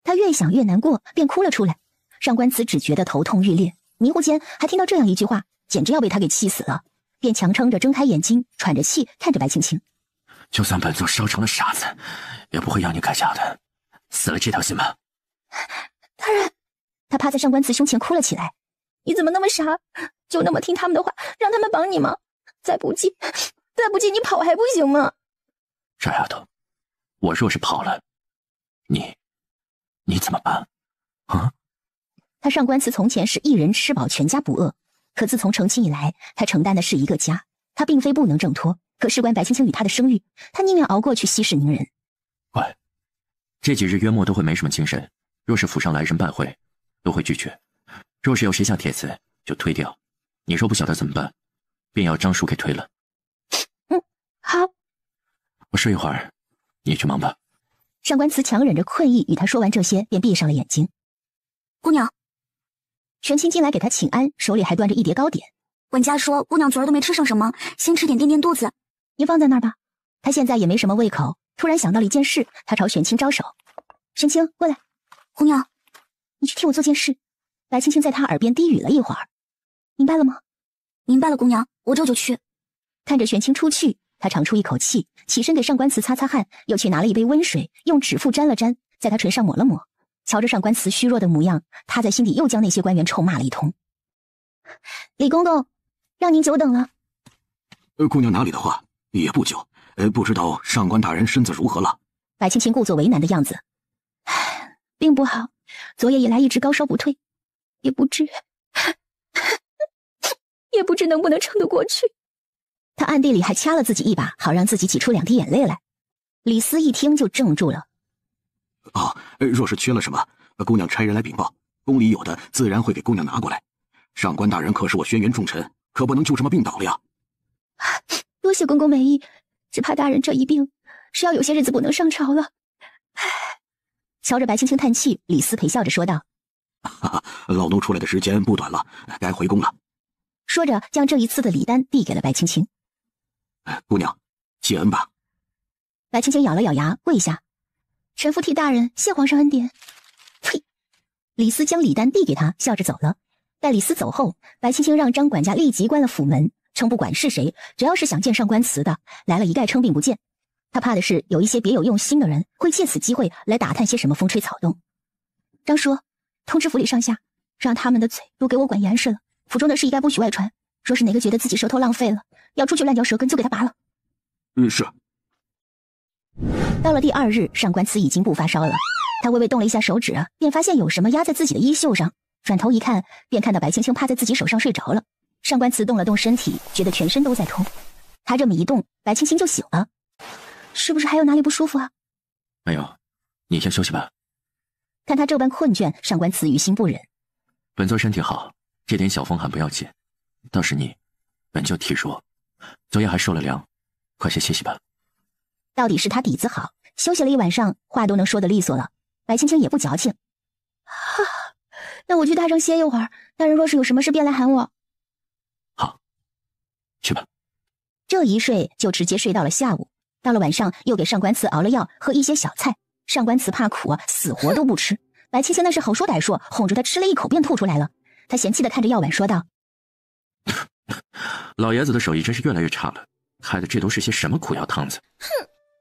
[SPEAKER 3] 他越想越难过，便哭了出来。上官慈只觉得头痛欲裂，迷糊间还听到这样一句话，简直要被他给气死了，便强撑着睁开眼睛，喘着气看着白青青：“
[SPEAKER 1] 就算本座烧成了傻子，也不会让你改嫁的，死了这条心吧。”
[SPEAKER 3] 大人，他趴在上官慈胸前哭了起来：“你怎么那么傻？就那么听他们的话，让他们绑你吗？再不济你跑还不行吗？”
[SPEAKER 1] 傻丫头，我若是跑了，你你怎么办？啊？
[SPEAKER 3] 他上官慈从前是一人吃饱全家不饿，可自从成亲以来，他承担的是一个家。他并非不能挣脱，可事关白青青与他的声誉，他宁愿熬过去息事宁人。
[SPEAKER 1] 乖，这几日约莫都会没什么精神，若是府上来人拜会，都会拒绝。若是有谁下帖子，就推掉。你若不晓得怎么办，便要张叔给推了。
[SPEAKER 3] 好。
[SPEAKER 1] 我睡一会儿，你去忙吧。
[SPEAKER 3] 上官慈强忍着困意，与他说完这些，便闭上了眼睛。
[SPEAKER 6] 姑娘，
[SPEAKER 3] 玄清进来给他请安，手里还端着一碟糕点。
[SPEAKER 6] 管家说姑娘昨儿都没吃上什么，先吃点垫垫肚子。
[SPEAKER 3] 你放在那儿吧。他现在也没什么胃口，突然想到了一件事，他朝玄清招手：“玄清，过来。”
[SPEAKER 6] 姑娘，
[SPEAKER 3] 你去替我做件事。白青青在他耳边低语了一会儿，明白了吗？
[SPEAKER 6] 明白了，姑娘，我这就去。
[SPEAKER 3] 看着玄清出去，他长出一口气，起身给上官慈擦擦汗，又去拿了一杯温水，用指腹沾了沾，在他唇上抹了抹。瞧着上官慈虚弱的模样，他在心底又将那些官员臭骂了一通。李公公，让您久等了。
[SPEAKER 14] 姑娘哪里的话，也不久。不知道上官大人身子如何了？
[SPEAKER 3] 白青青故作为难的样子。并不好，昨夜以来一直高烧不退，也不知能不能撑得过去。他暗地里还掐了自己一把，好让自己挤出2滴眼泪来。李斯一听就怔住了。
[SPEAKER 14] 若是缺了什么，姑娘差人来禀报，宫里有的自然会给姑娘拿过来。上官大人可是我轩辕重臣，可不能就这么病倒了呀。
[SPEAKER 3] 多谢公公美意，只怕大人这一病是要有些日子不能上朝了。瞧着白青青叹气，李斯陪笑着说道：“
[SPEAKER 14] 老奴出来的时间不短了，该回宫了。”
[SPEAKER 3] 说着将这一次的礼单递给了白青青。
[SPEAKER 14] 姑娘，谢恩吧。
[SPEAKER 3] 白青青咬了咬牙，跪下：“臣服替大人谢皇上恩典。”呸！李斯将礼单递给他，笑着走了。待李斯走后，白青青让张管家立即关了府门，称不管是谁，只要是想见上官慈的，来了一概称病不见。他怕的是有一些别有用心的人会借此机会来打探些什么风吹草动。张叔，通知府里上下，让他们的嘴都给我管严实了。府中的事一概不许外传，说是哪个觉得自己舌头浪费了，要出去乱嚼舌根就给他拔了。
[SPEAKER 14] 是。
[SPEAKER 3] 到了第2日，上官慈已经不发烧了。他微微动了一下手指，便发现有什么压在自己的衣袖上。转头一看，便看到白青青趴在自己手上睡着了。上官慈动了动身体，觉得全身都在痛。他这么一动，白青青就醒了。是不是还有哪里不舒服啊？
[SPEAKER 1] 没有，你先休息吧。
[SPEAKER 3] 看他这般困倦，上官慈于心不忍。
[SPEAKER 1] 本座身体好，这点小风寒不要紧。倒是你，本就体弱，昨夜还受了凉，快些歇息吧。
[SPEAKER 3] 到底是他底子好，休息了一晚上，话都能说得利索了。白青青也不矫情。那我去榻上歇一会儿，大人若是有什么事便来喊我。
[SPEAKER 1] 好，去吧。
[SPEAKER 3] 这一睡就直接睡到了下午。到了晚上，又给上官慈熬了药，喝一些小菜。上官慈怕苦死活都不吃。白青青那是好说歹说，哄着他吃了一口便吐出来了。他嫌弃地看着药碗说道：“
[SPEAKER 1] 老爷子的手艺真是越来越差了，开的这都是些什么苦药汤子？”
[SPEAKER 3] 哼！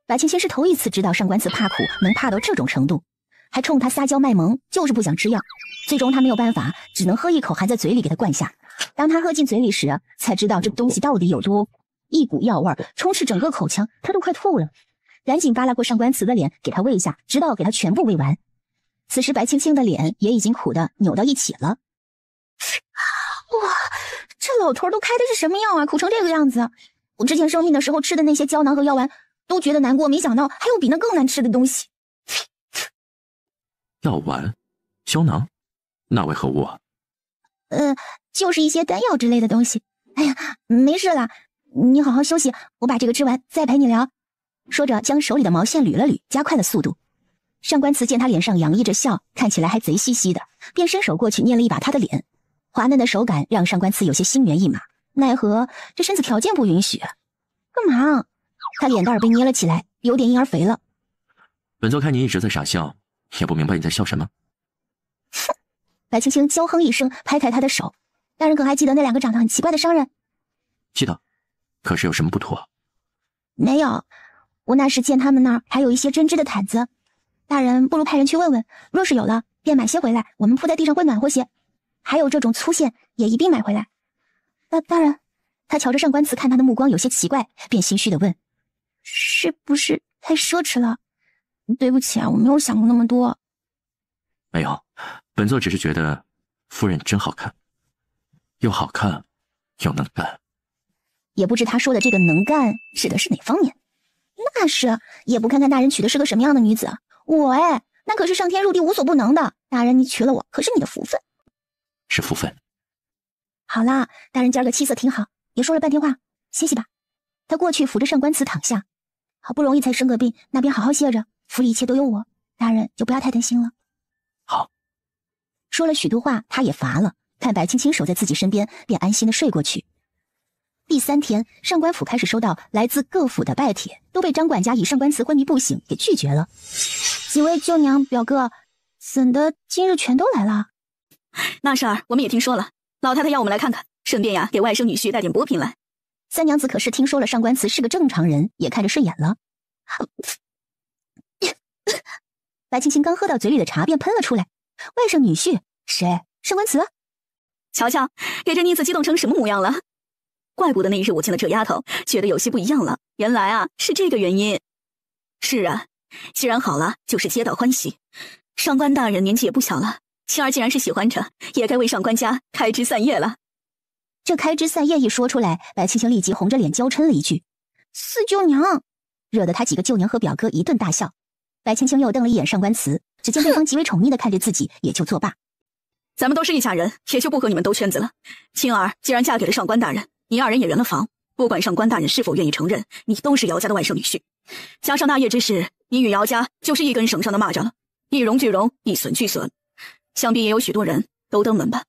[SPEAKER 3] 白青青是头一次知道上官慈怕苦能怕到这种程度，还冲他撒娇卖萌，就是不想吃药。最终他没有办法，只能喝一口含在嘴里给他灌下。当他喝进嘴里时，才知道这东西到底有多苦。一股药味充斥整个口腔，他都快吐了。赶紧扒拉过上官慈的脸，给他喂下，直到给他全部喂完。此时白青青的脸也已经苦得扭到一起了。哇，这老头都开的是什么药啊？苦成这个样子！我之前生病的时候吃的那些胶囊和药丸都觉得难过，没想到还有比那更难吃的东西。
[SPEAKER 1] 药丸、胶囊，那为何物啊？
[SPEAKER 3] 就是一些丹药之类的东西。哎呀，没事啦，你好好休息，我把这个吃完再陪你聊。说着将手里的毛线捋了捋，加快了速度。上官慈见他脸上洋溢着笑，看起来还贼兮兮的，便伸手过去捏了一把他的脸。滑嫩的手感让上官慈有些心猿意马，奈何这身子条件不允许。干嘛？他脸蛋儿被捏了起来，有点婴儿肥了。
[SPEAKER 1] 本座看你一直在傻笑，也不明白你在笑什么。
[SPEAKER 3] 哼！白青青娇哼一声，拍开他的手。大人可还记得那2个长得很奇怪的商人？
[SPEAKER 1] 记得。可是有什么不妥？
[SPEAKER 3] 没有，我那时见他们那儿还有一些针织的毯子。大人不如派人去问问，若是有了，便买些回来，我们铺在地上会暖和些。还有这种粗线也一并买回来。大人，他瞧着上官慈，看他的目光有些奇怪，便心虚地问：“是不是太奢侈了？对不起啊，我没有想过那么多。”
[SPEAKER 1] 没有，本座只是觉得夫人真好看，又好看又能干。
[SPEAKER 3] 也不知他说的这个能干指的是哪方面。那是，也不看看大人娶的是个什么样的女子。我那可是上天入地无所不能的。大人，你娶了我，可是你的福分。
[SPEAKER 1] 是福分。
[SPEAKER 3] 好啦，大人今儿个气色挺好，别说了半天话，歇息吧。他过去扶着上官祠躺下，好不容易才生个病，那边好好歇着，府里一切都有我，大人就不要太担心了。
[SPEAKER 1] 好。
[SPEAKER 3] 说了许多话，他也乏了，看白青青守在自己身边，便安心的睡过去。第3天，上官府开始收到来自各府的拜帖，都被张管家以上官祠昏迷不醒给拒绝了。几位舅娘表哥，怎的今日全都来了？
[SPEAKER 7] 那事儿我们也听说了，老太太要我们来看看，顺便呀给外甥女婿带点补品来。
[SPEAKER 3] 三娘子可是听说了上官祠是个正常人，也看着顺眼了。白青青刚喝到嘴里的茶便喷了出来。外甥女婿？谁？上官祠？
[SPEAKER 7] 瞧瞧，给这妮子激动成什么模样了？怪不得那一日我见了这丫头，觉得有些不一样了。原来啊，是这个原因。是啊，既然好了，就是皆大欢喜。上官大人年纪也不小了，青儿既然是喜欢着，也该为上官家开枝散叶了。
[SPEAKER 3] 这开枝散叶一说出来，白青青立即红着脸娇嗔了一句：“四舅娘！”惹得他几个舅娘和表哥一顿大笑。白青青又瞪了一眼上官祠，只见对方极为宠溺的看着自己，也就作罢。
[SPEAKER 7] 咱们都是一家人，也就不和你们兜圈子了。青儿既然嫁给了上官大人，你二人也圆了房，不管上官大人是否愿意承认，你都是姚家的外甥女婿。加上那夜之事，你与姚家就是一根绳上的蚂蚱了，一荣俱荣，一损俱损。想必也有许多人都登门吧。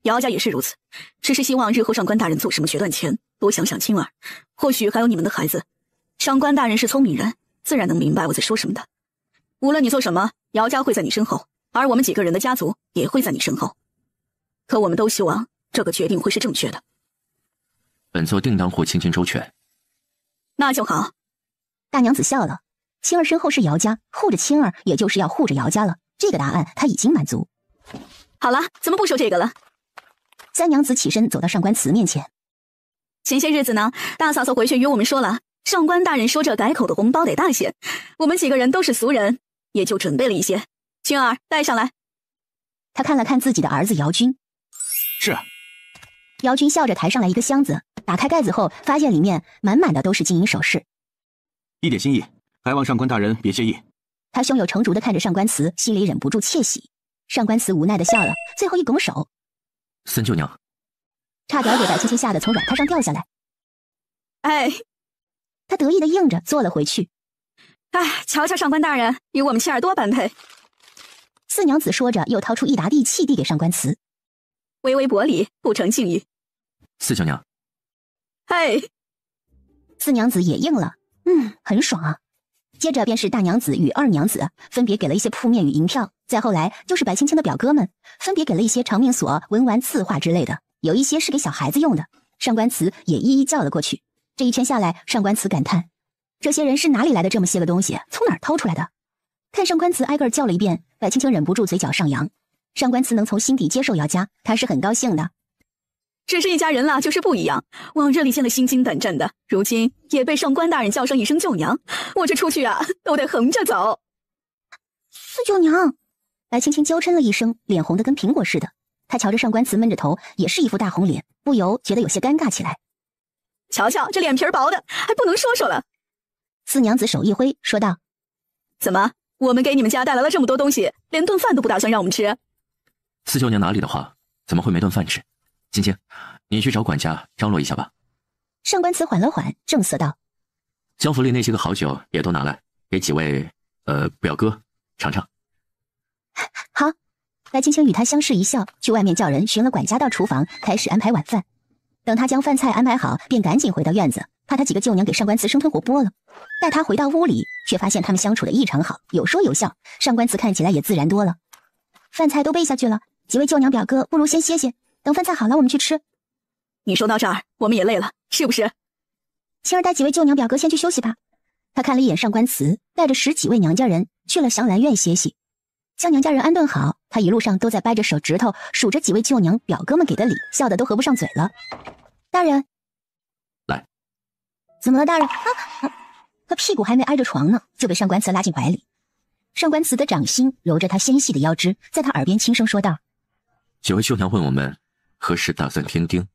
[SPEAKER 7] 姚家也是如此，只是希望日后上官大人做什么决断前，多想想青儿，或许还有你们的孩子。上官大人是聪明人，自然能明白我在说什么的。无论你做什么，姚家会在你身后，而我们几个人的家族也会在你身后。可我们都希望这个决定会是正确的。
[SPEAKER 1] 本座定当护青青周全。
[SPEAKER 7] 那就好。
[SPEAKER 3] 大娘子笑了，青儿身后是姚家，护着青儿也就是要护着姚家了，这个答案她已经满足。
[SPEAKER 7] 好了，咱们不说这个了。
[SPEAKER 3] 三娘子起身走到上官祠面前。
[SPEAKER 7] 前些日子呢，大嫂嫂回去与我们说了，上官大人说这改口的红包得大些，我们几个人都是俗人，也就准备了一些。青儿带上来。
[SPEAKER 3] 他看了看自己的儿子姚军。
[SPEAKER 9] 是。
[SPEAKER 3] 姚军笑着抬上来一个箱子，打开盖子后发现里面满满的都是金银首饰。
[SPEAKER 9] 一点心意，还望上官大人别介意。
[SPEAKER 3] 他胸有成竹地看着上官祠，心里忍不住窃喜。上官祠无奈地笑了，最后一拱手：“
[SPEAKER 1] 三舅娘。”
[SPEAKER 3] 差点给白青青吓得从软榻上掉下来。
[SPEAKER 7] 哎，
[SPEAKER 3] 他得意地应着坐了回去。
[SPEAKER 7] 哎，瞧瞧上官大人与我们青儿多般配。
[SPEAKER 3] 四娘子说着，又掏出一沓地契递给上官祠。
[SPEAKER 7] 微微薄礼，不成敬意。
[SPEAKER 1] 四舅娘。
[SPEAKER 7] 嘿，
[SPEAKER 3] 四娘子也应了，很爽啊。接着便是大娘子与二娘子分别给了一些铺面与银票，再后来就是白青青的表哥们分别给了一些长命锁、文玩字画之类的，有一些是给小孩子用的。上官祠也一一叫了过去。这一圈下来，上官祠感叹：这些人是哪里来的这么些个东西？从哪儿掏出来的？看上官祠挨个叫了一遍，白青青忍不住嘴角上扬。上官祠能从心底接受姚家，他是很高兴的。
[SPEAKER 7] 只是一家人了，就是不一样。往日里见得心惊胆战的，如今也被上官大人叫声一声舅娘，我这出去啊，都得横着走。
[SPEAKER 3] 四舅娘，白青青娇嗔了一声，脸红得跟苹果似的。她瞧着上官祠闷着头，也是一副大红脸，不由觉得有些尴尬起来。
[SPEAKER 7] 瞧瞧这脸皮薄的，还不能说说了。
[SPEAKER 3] 四娘子手一挥，说道：“
[SPEAKER 7] 怎么，我们给你们家带来了这么多东西，连顿饭都不打算让我们吃？”
[SPEAKER 1] 四舅娘哪里的话，怎么会没顿饭吃？青青，你去找管家张罗一下吧。
[SPEAKER 3] 上官祠缓了缓，正色道：“
[SPEAKER 1] 将府里那些个好酒也都拿来，给几位表哥尝尝。”
[SPEAKER 3] 好。白青青与他相视一笑，去外面叫人寻了管家到厨房，开始安排晚饭。等他将饭菜安排好，便赶紧回到院子，怕他几个舅娘给上官祠生吞活剥了。待他回到屋里，却发现他们相处的异常好，有说有笑，上官祠看起来也自然多了。饭菜都备下去了，几位舅娘表哥不如先歇歇，等饭菜好了我们去吃。
[SPEAKER 7] 你说到这儿，我们也累了，是不是？
[SPEAKER 3] 青儿带几位舅娘表哥先去休息吧。他看了一眼上官祠，带着10几位娘家人去了祥兰院歇息。将娘家人安顿好，他一路上都在掰着手指头数着几位舅娘表哥们给的礼，笑得都合不上嘴了。大人，
[SPEAKER 1] 来。
[SPEAKER 3] 怎么了，大人？他屁股还没挨着床呢，就被上官祠拉进怀里。上官慈的掌心揉着她纤细的腰肢，在她耳边轻声说道：“
[SPEAKER 1] 几位绣娘问我们何时打算添丁？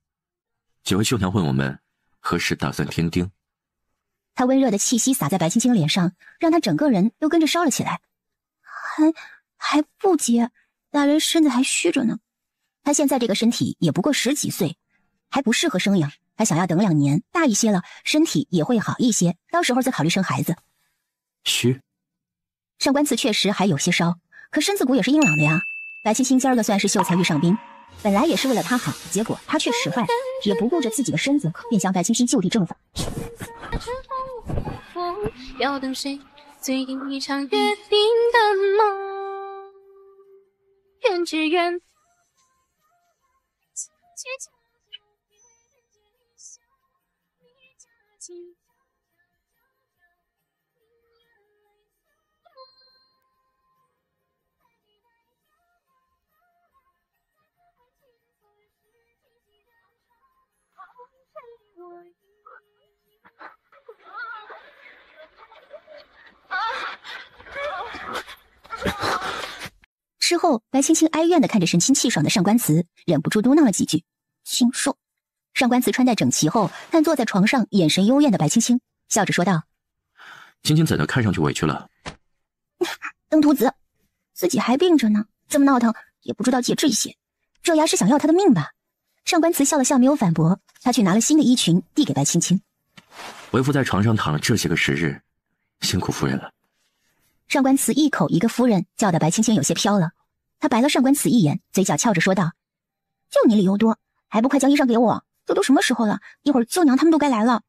[SPEAKER 1] 几位绣娘问我们何时打算添丁？”
[SPEAKER 3] 她温热的气息洒在白青青脸上，让她整个人都跟着烧了起来。还不结，大人身子还虚着呢。她现在这个身体也不过10几岁，还不适合生养。她想要等2年，大一些了，身体也会好一些，到时候再考虑生孩子。
[SPEAKER 1] 虚。
[SPEAKER 3] 上官慈确实还有些烧，可身子骨也是硬朗的呀。白青青今儿个算是秀才遇上宾，本来也是为了她好，结果她却使坏，也不顾着自己的身子，便向白青青就地正法。
[SPEAKER 11] 要等谁醉一场约定的梦？愿只愿
[SPEAKER 3] 之后，白青青哀怨地看着神清气爽的上官慈，忍不住嘟囔了几句：“清瘦。”上官慈穿戴整齐后，看坐在床上眼神幽怨的白青青，笑着说道：“
[SPEAKER 1] 青青怎的看上去委屈了？”
[SPEAKER 3] 登徒子，自己还病着呢，这么闹腾也不知道节制一些，这丫是想要他的命吧？上官慈笑了笑，没有反驳，他去拿了新的衣裙递给白青青。
[SPEAKER 1] 为夫在床上躺了这些个时日，辛苦夫人了。
[SPEAKER 3] 上官慈一口一个夫人，叫得白青青有些飘了。他白了上官慈一眼，嘴角翘着说道：“就你理由多，还不快将衣裳给我？这都什么时候了？一会儿舅娘他们都该来了。”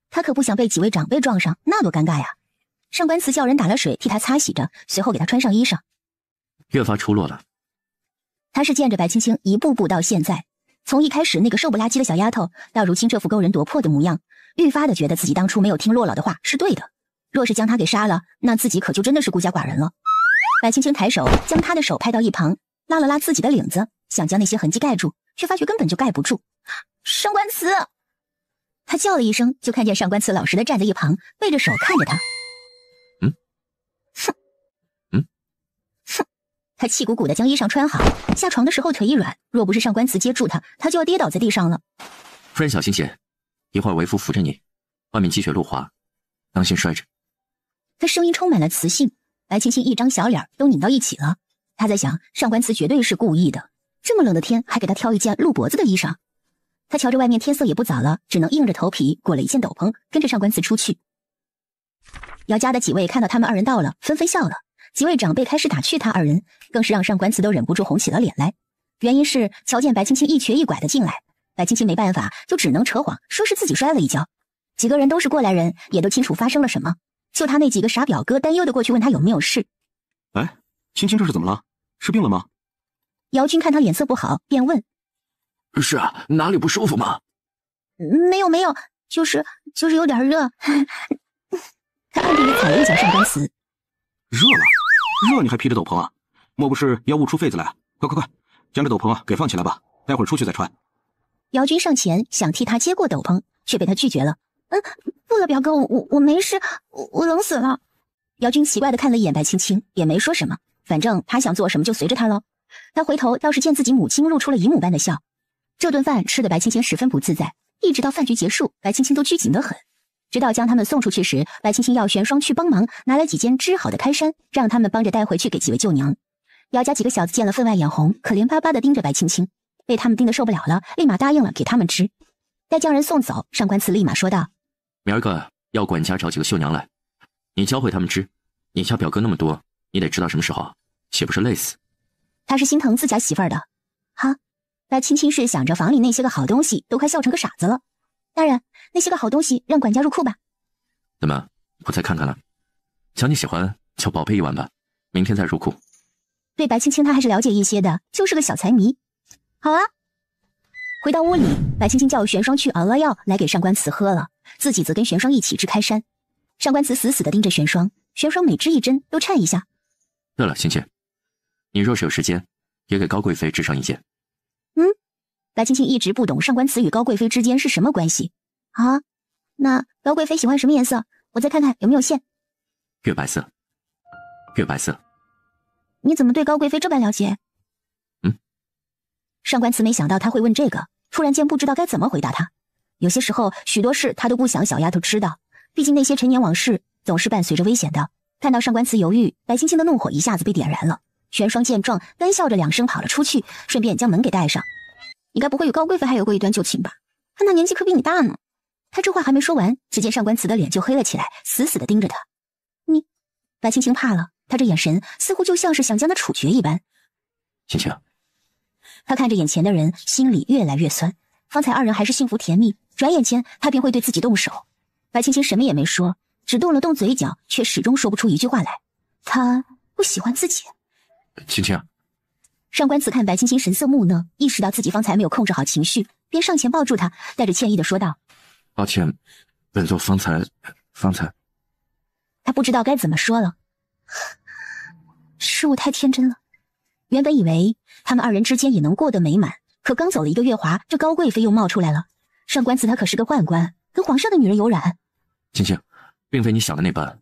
[SPEAKER 3] 他可不想被几位长辈撞上，那多尴尬呀！上官慈叫人打了水替他擦洗着，随后给他穿上衣裳。
[SPEAKER 1] 越发出落了。
[SPEAKER 3] 他是见着白青青一步步到现在，从一开始那个瘦不拉几的小丫头，到如今这副勾人夺魄的模样，愈发的觉得自己当初没有听洛老的话是对的。若是将他给杀了，那自己可就真的是孤家寡人了。白青青抬手将他的手拍到一旁，拉了拉自己的领子，想将那些痕迹盖住，却发觉根本就盖不住。上官慈，他叫了一声，就看见上官慈老实的站在一旁，背着手看着他。他气鼓鼓的将衣裳穿好，下床的时候腿一软，若不是上官慈接住他，他就要跌倒在地上了。
[SPEAKER 1] 夫人小心些，一会儿为夫扶着你，外面积雪路滑，当心摔着。
[SPEAKER 3] 他声音充满了磁性，白青青一张小脸都拧到一起了。他在想，上官慈绝对是故意的，这么冷的天还给他挑一件露脖子的衣裳。他瞧着外面天色也不早了，只能硬着头皮裹了一件斗篷，跟着上官慈出去。姚家的几位看到他们二人到了，纷纷笑了。几位长辈开始打趣他二人，更是让上官慈都忍不住红起了脸来。原因是瞧见白青青一瘸一拐的进来，白青青没办法，就只能扯谎说是自己摔了一跤。几个人都是过来人，也都清楚发生了什么。就他那几个傻表哥担忧的过去问他有没有事。
[SPEAKER 9] 哎，青青这是怎么了？是病了吗？
[SPEAKER 3] 姚军看他脸色不好，便问：“
[SPEAKER 4] 是啊，哪里不舒服吗？”“
[SPEAKER 3] 没有，就是有点热。”他暗地里踩了一脚上官慈。
[SPEAKER 9] 热了？热你还披着斗篷啊？莫不是要悟出痱子来？快，将这斗篷给放起来吧，待会儿出去再穿。
[SPEAKER 3] 姚军上前想替他接过斗篷，却被他拒绝了。不了，表哥，我没事，我冷死了。姚军奇怪的看了一眼白青青，也没说什么，反正他想做什么就随着他喽。他回头倒是见自己母亲露出了姨母般的笑。这顿饭吃的白青青十分不自在，一直到饭局结束，白青青都拘谨得很。直到将他们送出去时，白青青要玄霜去帮忙拿来几件织好的开衫，让他们帮着带回去给几位舅娘。姚家几个小子见了分外眼红，可怜巴巴的盯着白青青，被他们盯得受不了了，立马答应了给他们织。待将人送走，上官慈立马说道：“
[SPEAKER 1] 明儿个要管家找几个绣娘来，你教会他们织。你家表哥那么多，你得知道什么时候，岂不是累死？”
[SPEAKER 3] 他是心疼自家媳妇儿的。哈，白青青是想着房里那些个好东西都快笑成个傻子了。大人，那些个好东西让管家入库吧。
[SPEAKER 1] 怎么不再看看了？瞧你喜欢就宝贝一晚吧，明天再入库。
[SPEAKER 3] 对白青青他还是了解一些的，就是个小财迷。好啊。回到屋里，白青青叫玄霜去熬了药来给上官慈喝了，自己则跟玄霜一起织开衫。上官慈死死地盯着玄霜，玄霜每织一针都颤一下。
[SPEAKER 1] 对了，青青，你若是有时间，也给高贵妃织上一件。
[SPEAKER 3] 白青青一直不懂上官慈与高贵妃之间是什么关系啊？那高贵妃喜欢什么颜色？我再看看有没有线。
[SPEAKER 1] 月白色。月白色。
[SPEAKER 3] 你怎么对高贵妃这般了解？上官慈没想到他会问这个，突然间不知道该怎么回答他。有些时候，许多事他都不想小丫头知道，毕竟那些陈年往事总是伴随着危险的。看到上官慈犹豫，白青青的怒火一下子被点燃了。玄霜见状，干笑着2声跑了出去，顺便将门给带上。你该不会与高贵妃还有过一段旧情吧？她那年纪可比你大呢。他这话还没说完，只见上官慈的脸就黑了起来，死死地盯着他。你，白青青怕了，他这眼神似乎就像是想将他处决一般。
[SPEAKER 1] 青青。
[SPEAKER 3] 他看着眼前的人，心里越来越酸。方才2人还是幸福甜蜜，转眼间他便会对自己动手。白青青什么也没说，只动了动嘴角，却始终说不出一句话来。他不喜欢自己。
[SPEAKER 1] 青青。
[SPEAKER 3] 上官慈看白青青神色木讷，意识到自己方才没有控制好情绪，便上前抱住她，带着歉意地说道：
[SPEAKER 1] 抱歉，本座方才。
[SPEAKER 3] 他不知道该怎么说了。是我太天真了。原本以为他们2人之间也能过得美满，可刚走了1个月华，这高贵妃又冒出来了。上官慈她可是个宦官，跟皇上的女人有染。
[SPEAKER 1] 青青，并非你想的那般。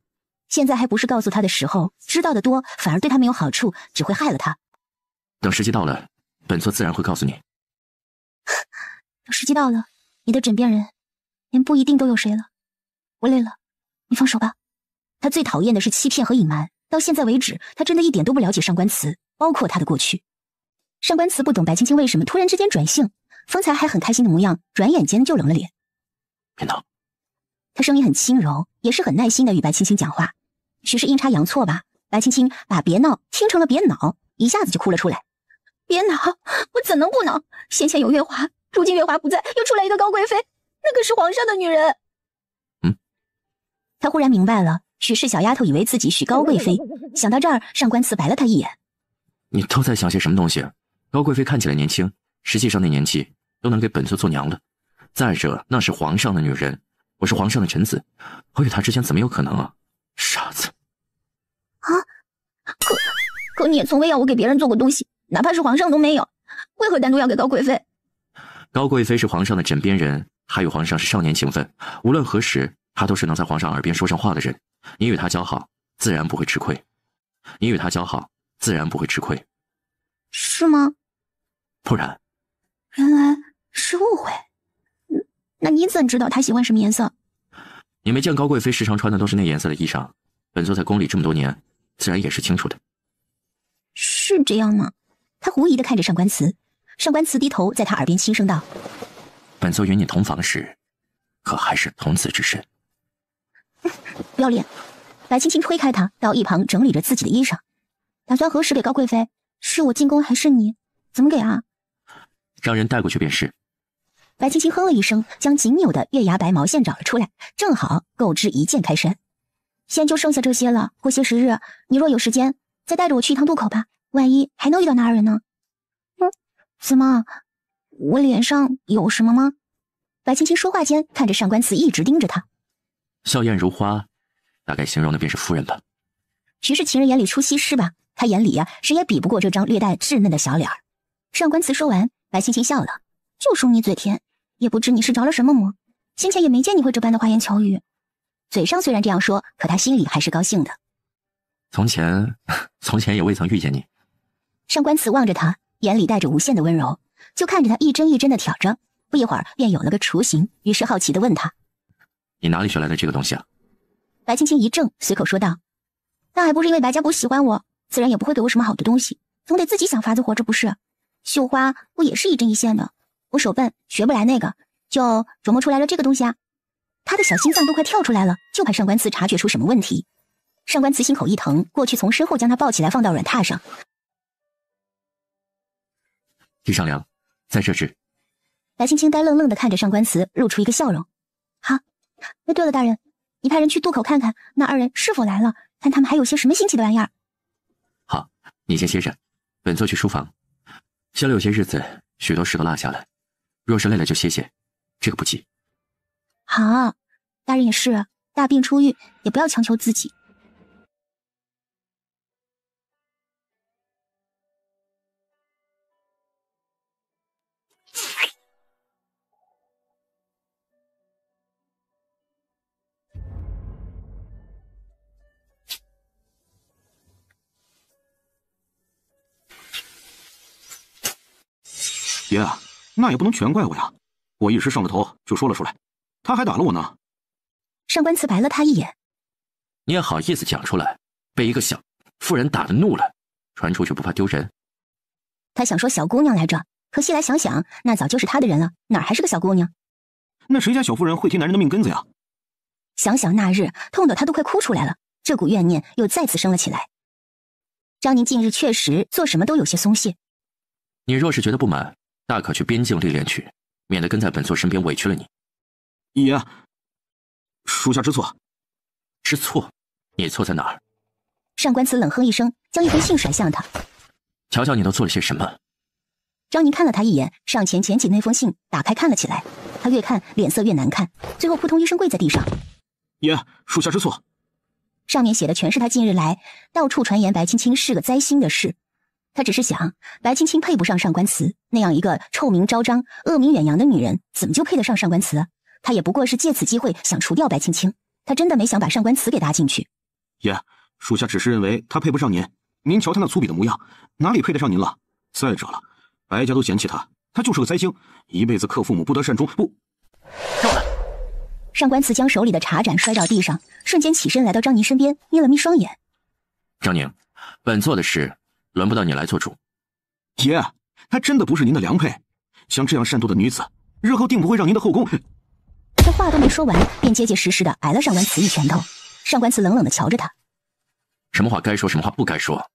[SPEAKER 3] 现在还不是告诉他的时候，知道的多反而对他没有好处，只会害了他。
[SPEAKER 1] 等时机到了，本座自然会告诉你。
[SPEAKER 3] 等时机到了，你的枕边人连不一定都有谁了。我累了，你放手吧。他最讨厌的是欺骗和隐瞒，到现在为止，他真的一点都不了解上官慈，包括他的过去。上官慈不懂白青青为什么突然之间转性，方才还很开心的模样，转眼间就冷了脸。
[SPEAKER 1] 别闹。
[SPEAKER 3] 他声音很轻柔，也是很耐心的与白青青讲话。许是阴差阳错吧，白青青把别闹听成了别恼，一下子就哭了出来。别恼，我怎能不恼？先前有月华，如今月华不在，又出来一个高贵妃，那可是皇上的女人。他忽然明白了，许是小丫头以为自己许高贵妃。想到这儿，上官慈白了他一眼。
[SPEAKER 1] 你都在想些什么东西？高贵妃看起来年轻，实际上那年纪都能给本座做娘了。再者，那是皇上的女人，我是皇上的臣子，我与她之间怎么有可能啊？傻子！
[SPEAKER 3] 啊！可你也从未要我给别人做过东西，哪怕是皇上都没有，为何单独要给高贵妃？
[SPEAKER 1] 高贵妃是皇上的枕边人，还与皇上是少年情分，无论何时，她都是能在皇上耳边说上话的人。你与她交好，自然不会吃亏。是吗？
[SPEAKER 3] 不然。原来是误会。那你怎知道她喜欢什么颜色？
[SPEAKER 1] 你没见高贵妃时常穿的都是那颜色的衣裳，本座在宫里这么多年，自然也是清楚的。
[SPEAKER 3] 是这样吗？他狐疑地看着上官慈，上官慈低头在他耳边轻声道：
[SPEAKER 1] 本座与你同房时，可还是童子之身。
[SPEAKER 3] 不要脸！白青青推开他，到一旁整理着自己的衣裳。打算何时给高贵妃？是我进宫还是你？怎么给啊？
[SPEAKER 1] 让人带过去便是。
[SPEAKER 3] 白青青哼了一声，将仅有的月牙白毛线找了出来，正好够织一件开衫。现在就剩下这些了，过些时日，你若有时间，再带着我去一趟渡口吧，万一还能遇到那2人呢？怎么？我脸上有什么吗？白青青说话间，看着上官慈一直盯着他。
[SPEAKER 1] 笑靥如花，大概形容的便是夫人吧。
[SPEAKER 3] 徐氏情人眼里出西施吧，他眼里呀，谁也比不过这张略带稚嫩的小脸儿。上官慈说完，白青青笑了，就说你嘴甜，也不知你是着了什么魔，先前也没见你会这般的花言巧语。嘴上虽然这样说，可他心里还是高兴的。
[SPEAKER 1] 从前也未曾遇见你。
[SPEAKER 3] 上官慈望着他，眼里带着无限的温柔，就看着他一针一针的挑着，不一会儿便有了个雏形，于是好奇地问他：
[SPEAKER 1] 你哪里学来的这个东西啊？
[SPEAKER 3] 白青青一怔，随口说道：那还不是因为白家不喜欢我，自然也不会给我什么好的东西，总得自己想法子活着不是？绣花不也是一针一线的？我手笨，学不来那个，就琢磨出来了这个东西啊。他的小心脏都快跳出来了，就怕上官慈察觉出什么问题。上官慈心口一疼，过去从身后将他抱起来放到软榻上。
[SPEAKER 1] 地上凉，在这治。
[SPEAKER 3] 白青青呆愣愣地看着上官慈，露出一个笑容。好，那对了，大人，你派人去渡口看看那2人是否来了，看他们还有些什么新奇的玩意儿。
[SPEAKER 1] 好，你先歇着，本座去书房。歇了有些日子，许多事都落下了，若是累了就歇歇，这个不急。
[SPEAKER 3] 好，大人也是，大病初愈，也不要强求自己。
[SPEAKER 9] 爷，那也不能全怪我呀，我一时上了头就说了出来，他还打了我呢。
[SPEAKER 3] 上官慈白了他一眼，
[SPEAKER 1] 你也好意思讲出来？被一个小妇人打得怒了，传出去不怕丢人？
[SPEAKER 3] 他想说小姑娘来着，可细来想想，那早就是他的人了，哪还是个小姑娘？
[SPEAKER 9] 那谁家小妇人会提男人的命根子呀？
[SPEAKER 3] 想想那日，痛得他都快哭出来了，这股怨念又再次升了起来。张宁近日确实做什么都有些松懈。
[SPEAKER 1] 你若是觉得不满，大可去边境历练去，免得跟在本座身边委屈了你。
[SPEAKER 9] 爷，属下知错。
[SPEAKER 1] 知错？你错在哪儿？
[SPEAKER 3] 上官慈冷哼一声，将一封信甩向他。
[SPEAKER 1] 瞧瞧你都做了些什么。
[SPEAKER 3] 张宁看了他一眼，上前捡起那封信，打开看了起来。他越看脸色越难看，最后扑通一声跪在地上。
[SPEAKER 9] 爷，属下知错。
[SPEAKER 3] 上面写的全是他近日来到处传言白青青是个灾星的事。他只是想，白青青配不上上官慈，那样一个臭名昭彰、恶名远扬的女人，怎么就配得上上官慈？他也不过是借此机会想除掉白青青，他真的没想把上官慈给搭进去。
[SPEAKER 9] 爷，属下只是认为他配不上您，您瞧他那粗鄙的模样，哪里配得上您了？再者了，白家都嫌弃他，他就是个灾星，一辈子克父母不得善终。不，
[SPEAKER 1] 够了！
[SPEAKER 3] 上官慈将手里的茶盏摔到地上，瞬间起身来到张宁身边，眯了眯双眼。
[SPEAKER 1] 张宁，本座的事轮不到你来做主。
[SPEAKER 9] 爷，她真的不是您的良配，像这样善妒的女子，日后定不会让您的后宫。
[SPEAKER 3] 这话都没说完，便结结实实的挨了上官慈一拳头。上官慈冷冷的瞧着他，
[SPEAKER 1] 什么话该说，什么话不该说，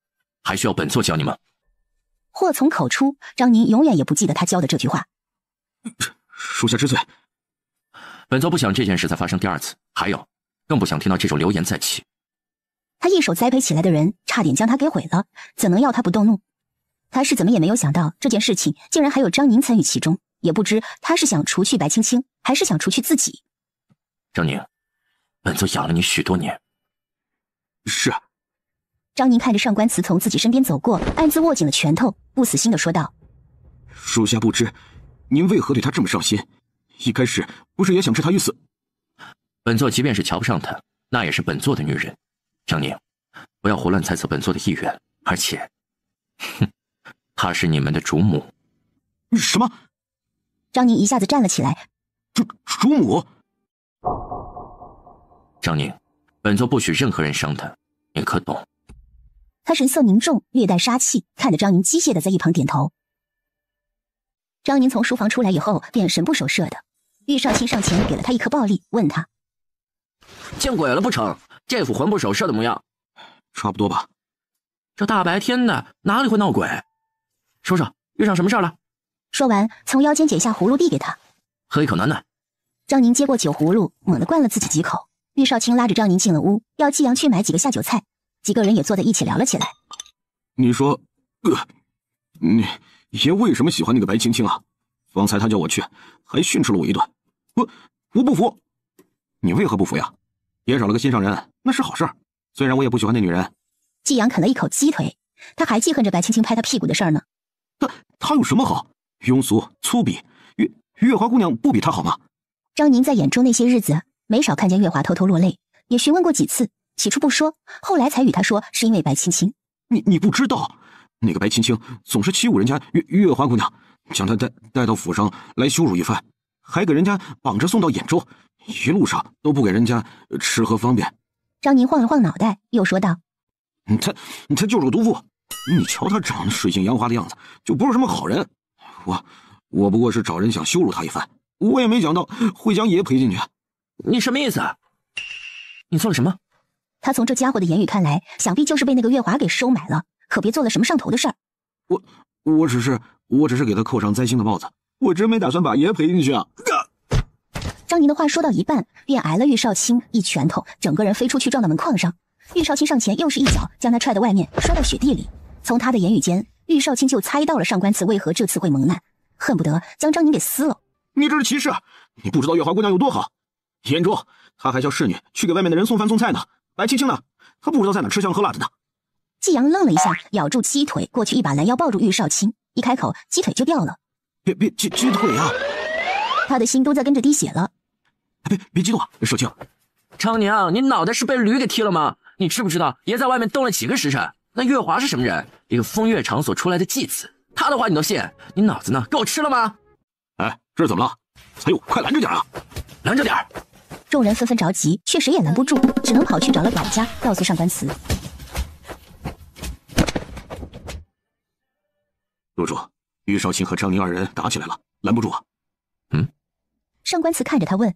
[SPEAKER 1] 还需要本座教你吗？
[SPEAKER 3] 话从口出，张宁永远也不记得他教的这句话。
[SPEAKER 9] 属下知罪。
[SPEAKER 1] 本座不想这件事再发生第二次，还有，更不想听到这种流言再起。
[SPEAKER 3] 他一手栽培起来的人，差点将他给毁了，怎能要他不动怒？他是怎么也没有想到，这件事情竟然还有张宁参与其中，也不知他是想除去白青青，还是想除去自己。
[SPEAKER 1] 张宁，本座养了你许多年。
[SPEAKER 9] 是。
[SPEAKER 3] 张宁看着上官慈从自己身边走过，暗自握紧了拳头，不死心的说道：
[SPEAKER 9] 属下不知，您为何对他这么上心？一开始不是也想置他于死？
[SPEAKER 1] 本座即便是瞧不上他，那也是本座的女人。张宁，不要胡乱猜测本座的意愿，而且，哼，她是你们的主母。
[SPEAKER 9] 什么？
[SPEAKER 3] 张宁一下子站了起来。
[SPEAKER 9] 主母？
[SPEAKER 1] 张宁，本座不许任何人伤她，你可懂？
[SPEAKER 3] 他神色凝重，略带杀气，看着张宁机械的在一旁点头。张宁从书房出来以后，便神不守舍的。玉少卿上前给了他一颗暴力，问他：
[SPEAKER 4] 见鬼了不成？这副魂不守舍的模样。
[SPEAKER 9] 差不多吧。
[SPEAKER 4] 这大白天的，哪里会闹鬼？说说遇上什么事了？
[SPEAKER 3] 说完，从腰间解下葫芦递给他，
[SPEAKER 4] 喝一口暖暖。
[SPEAKER 3] 张宁接过酒葫芦，猛地灌了自己几口。玉少卿拉着张宁进了屋，要季阳去买几个下酒菜。几个人也坐在一起聊了起来。
[SPEAKER 9] 你说，你爷为什么喜欢那个白青青啊？方才他叫我去，还训斥了我一顿。我不服。你为何不服呀？爷找了个心上人，那是好事。虽然我也不喜欢那女人。
[SPEAKER 3] 季阳啃了一口鸡腿，他还记恨着白青青拍他屁股的事儿呢。
[SPEAKER 9] 他有什么好？庸俗粗鄙，月华姑娘不比他好吗？
[SPEAKER 3] 张宁在眼中那些日子，没少看见月华偷偷落泪，也询问过几次。起初不说，后来才与他说是因为白青青。
[SPEAKER 9] 你不知道，那个白青青总是欺侮人家月华姑娘，将她带到府上来羞辱一番，还给人家绑着送到兖州，一路上都不给人家吃喝方便。
[SPEAKER 3] 张宁晃了晃脑袋，又说道：
[SPEAKER 9] 他就是个毒妇，你瞧他长得水性杨花的样子，就不是什么好人。我不过是找人想羞辱他一番，我也没想到会将爷赔进去。
[SPEAKER 4] 你什么意思啊？你做了什么？
[SPEAKER 3] 他从这家伙的言语看来，想必就是被那个月华给收买了，可别做了什么上头的事儿。
[SPEAKER 9] 我只是给他扣上灾星的帽子，我真没打算把爷赔进去啊！
[SPEAKER 3] 张宁的话说到一半，便挨了玉少卿一拳头，整个人飞出去撞到门框上。玉少卿上前又是一脚将他踹到外面，摔到雪地里。从他的言语间，玉少卿就猜到了上官慈为何这次会蒙难，恨不得将张宁给撕了。
[SPEAKER 9] 你这是歧视！你不知道月华姑娘有多好，兖州她还叫侍女去给外面的人送饭送菜呢。白青青呢？她不知道在哪吃香喝辣的呢。
[SPEAKER 3] 季阳愣了一下，咬住鸡腿，过去一把拦腰抱住玉少卿，一开口，鸡腿就掉了。
[SPEAKER 9] 别鸡腿啊！
[SPEAKER 3] 他的心都在跟着滴血了。
[SPEAKER 9] 别激动啊，少卿。
[SPEAKER 4] 昌娘，你脑袋是被驴给踢了吗？你知不知道爷在外面冻了几个时辰？那月华是什么人？一个风月场所出来的妓子，他的话你都信？你脑子呢？给我吃了吗？
[SPEAKER 14] 哎，这怎么了？哎呦，快拦着点啊！
[SPEAKER 4] 拦着点！
[SPEAKER 3] 众人纷纷着急，却谁也拦不住，只能跑去找了管家，告诉上官慈。
[SPEAKER 14] 陆主，玉少卿和张宁二人打起来了，拦不住啊。
[SPEAKER 3] 上官慈看着他问：“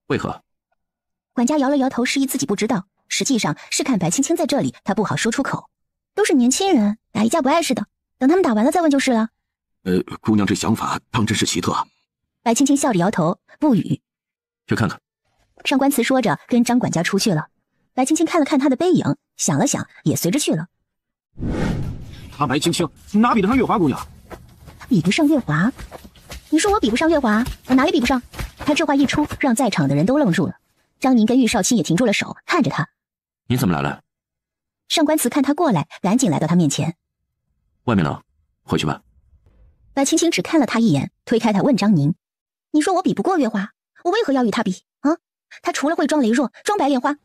[SPEAKER 1] 为何？”
[SPEAKER 3] 管家摇了摇头，示意自己不知道。实际上是看白青青在这里，他不好说出口。都是年轻人，打一架不碍事的，等他们打完了再问就是了。
[SPEAKER 14] 姑娘这想法当真是奇特啊。
[SPEAKER 3] 白青青笑着摇头，不语。
[SPEAKER 1] 去看看。
[SPEAKER 3] 上官慈说着，跟张管家出去了。白青青看了看他的背影，想了想，也随着去了。
[SPEAKER 14] 他白青青哪比得上月华姑娘？
[SPEAKER 3] 他比不上月华？你说我比不上月华？我哪里比不上？他这话一出，让在场的人都愣住了。张宁跟玉少卿也停住了手，看着他。
[SPEAKER 1] 你怎么来了？
[SPEAKER 3] 上官慈看他过来，赶紧来到他面前。
[SPEAKER 1] 外面呢？回去吧。
[SPEAKER 3] 白青青只看了他一眼，推开他问张宁：“你说我比不过月华，我为何要与他比啊？他除了会装羸弱、装白莲花，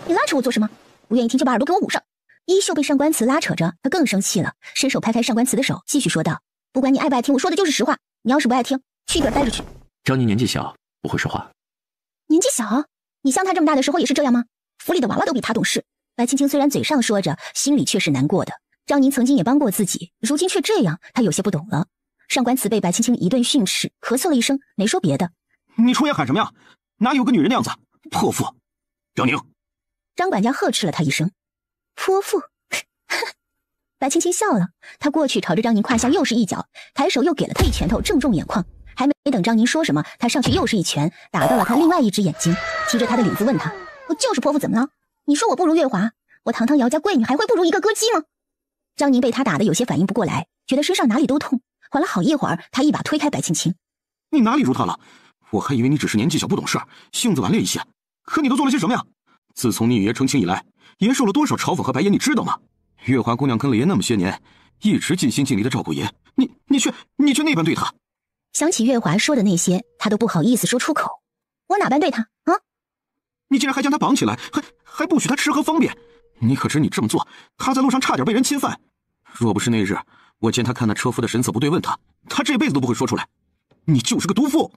[SPEAKER 3] 你拉扯我做什么？不愿意听就把耳朵给我捂上。”衣袖被上官慈拉扯着，他更生气了，伸手拍开上官慈的手，继续说道：“不管你爱不爱听，我说的就是实话。你要是不爱听，去一边待着去。”
[SPEAKER 1] 张宁年纪小，不会说话。
[SPEAKER 3] 年纪小？你像他这么大的时候也是这样吗？府里的娃娃都比他懂事。白青青虽然嘴上说着，心里却是难过的。张宁曾经也帮过自己，如今却这样，他有些不懂了。上官慈被白青青一顿训斥，咳嗽了一声，没说别的。
[SPEAKER 14] 你出言喊什么呀？哪有个女人的样子？泼妇！张宁！
[SPEAKER 3] 张管家呵斥了他一声。泼妇！白青青笑了，他过去朝着张宁胯下又是一脚，抬手又给了他一拳头，正中眼眶。还没等张宁说什么，他上去又是一拳，打到了他另外一只眼睛，提着他的领子问他：“我就是泼妇怎么了？你说我不如月华，我堂堂姚家贵女还会不如一个歌姬吗？”张宁被他打得有些反应不过来，觉得身上哪里都痛，缓了好一会儿，他一把推开白青青：“
[SPEAKER 14] 你哪里如他了？我还以为你只是年纪小不懂事，性子顽劣一些，可你都做了些什么呀？自从你与爷成亲以来，爷受了多少嘲讽和白眼，你知道吗？月华姑娘跟了爷那么些年，一直尽心尽力的照顾爷，你却那般对她。”
[SPEAKER 3] 想起月华说的那些，他都不好意思说出口。我哪般对他啊？
[SPEAKER 14] 你竟然还将他绑起来，还不许他吃喝方便。你可知你这么做，他在路上差点被人侵犯。若不是那日我见他看那车夫的神色不对问他这辈子都不会说出来。你就是个毒妇。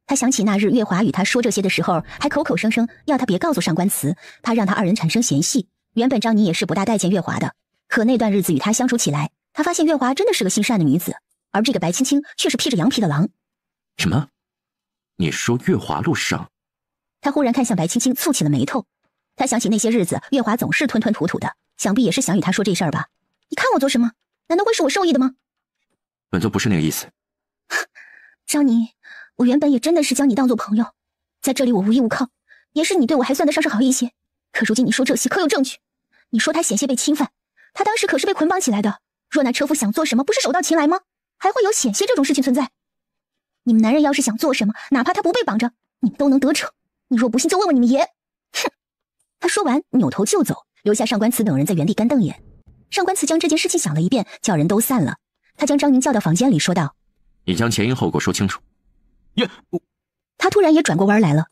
[SPEAKER 3] 他想起那日月华与他说这些的时候，还口口声声要他别告诉上官慈，怕让他二人产生嫌隙。原本张宁也是不大待见月华的，可那段日子与他相处起来，他发现月华真的是个心善的女子。而这个白青青却是披着羊皮的狼。
[SPEAKER 1] 什么？你说月华路上？
[SPEAKER 3] 他忽然看向白青青，蹙起了眉头。他想起那些日子，月华总是吞吞吐吐的，想必也是想与他说这事儿吧。你看我做什么？难道会是我受益的吗？
[SPEAKER 1] 本座不是那个意思。
[SPEAKER 3] 张宁，我原本也真的是将你当做朋友，在这里我无依无靠，也是你对我还算得上是好一些。可如今你说这些，可有证据？你说他险些被侵犯，他当时可是被捆绑起来的。若那车夫想做什么，不是手到擒来吗？还会有险些这种事情存在？你们男人要是想做什么，哪怕他不被绑着，你们都能得逞。你若不信，就问问你们爷。哼！他说完，扭头就走，留下上官慈等人在原地干瞪眼。上官慈将这件事情想了一遍，叫人都散了。他将张宁叫到房间里，说道：“
[SPEAKER 1] 你将前因后果说清楚。”
[SPEAKER 3] 他突然也转过弯来了。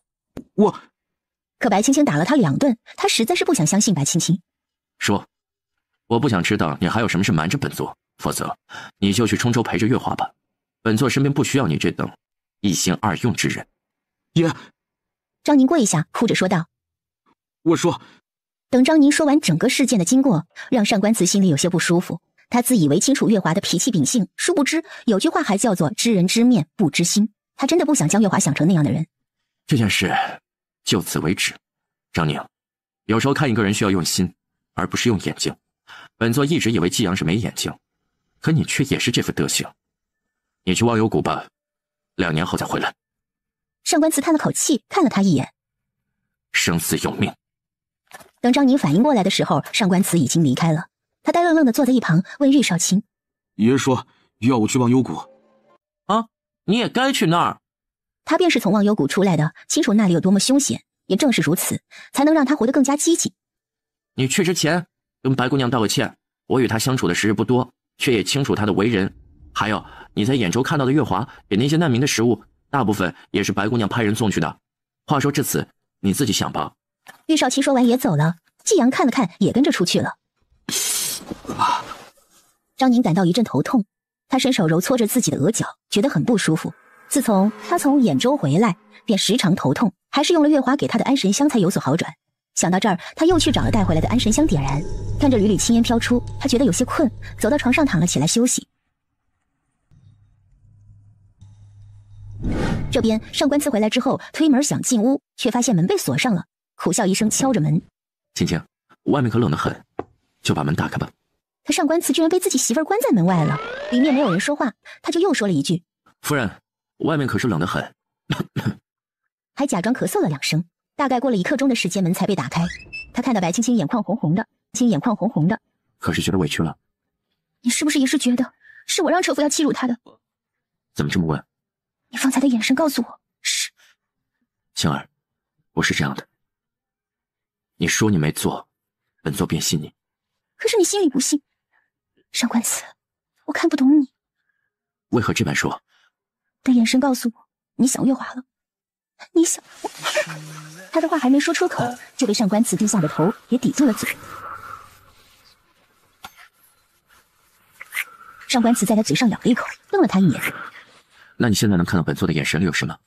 [SPEAKER 14] 我……
[SPEAKER 3] 可白青青打了他2顿，他实在是不想相信白青青。
[SPEAKER 1] 说，我不想知道你还有什么事瞒着本座。否则，你就去冲州陪着月华吧。本座身边不需要你这等一心二用之人。
[SPEAKER 14] 爷，
[SPEAKER 3] 张宁跪下，哭着说道：“
[SPEAKER 14] 我说。”
[SPEAKER 3] 等张宁说完整个事件的经过，让上官慈心里有些不舒服。他自以为清楚月华的脾气秉性，殊不知有句话还叫做知人知面不知心。他真的不想将月华想成那样的人。
[SPEAKER 1] 这件事就此为止。张宁，有时候看一个人需要用心，而不是用眼睛。本座一直以为季阳是没眼睛。可你却也是这副德行，你去忘忧谷吧，2年后再回来。
[SPEAKER 3] 上官慈叹了口气，看了他一眼。
[SPEAKER 1] 生死有命。
[SPEAKER 3] 等张宁反应过来的时候，上官慈已经离开了。他呆愣愣地坐在一旁，问玉少卿：“
[SPEAKER 14] 爷说要我去忘忧谷。”
[SPEAKER 4] 啊，你也该去那儿。
[SPEAKER 3] 他便是从忘忧谷出来的，清楚那里有多么凶险，也正是如此，才能让他活得更加积极。
[SPEAKER 4] 你去之前跟白姑娘道个歉，我与她相处的时日不多。却也清楚他的为人，还有你在兖州看到的月华给那些难民的食物，大部分也是白姑娘派人送去的。话说至此，你自己想吧。
[SPEAKER 3] 玉少卿说完也走了，季阳看了看，也跟着出去了。张宁感到一阵头痛，他伸手揉搓着自己的额角，觉得很不舒服。自从他从兖州回来，便时常头痛，还是用了月华给他的安神香才有所好转。想到这儿，他又去找了带回来的安神香点燃，看着缕缕青烟飘出，他觉得有些困，走到床上躺了起来休息。这边上官慈回来之后，推门想进屋，却发现门被锁上了，苦笑一声，敲着门：“
[SPEAKER 1] 青青，外面可冷得很，就把门打开吧。”
[SPEAKER 3] 他上官慈居然被自己媳妇儿关在门外了，里面没有人说话，他就又说了一句：“
[SPEAKER 1] 夫人，外面可是冷得很。”
[SPEAKER 3] 还假装咳嗽了2声。大概过了1刻钟的时间，门才被打开。他看到白青青眼眶红红的，
[SPEAKER 1] 可是觉得委屈了。
[SPEAKER 3] 你是不是也是觉得是我让车夫要欺辱他的？
[SPEAKER 1] 怎么这么问？
[SPEAKER 3] 你方才的眼神告诉我是。
[SPEAKER 1] 青儿，我是这样的，你说你没做，本座便信你。
[SPEAKER 3] 可是你心里不信。上官慈，我看不懂你。
[SPEAKER 1] 为何这般说？
[SPEAKER 3] 的眼神告诉我，你想月华了。你想我？他的话还没说出口，就被上官慈低下的头也抵住了嘴。上官慈在他嘴上咬了一口，瞪了他一眼。
[SPEAKER 1] 那你现在能看到本座的眼神里有什么？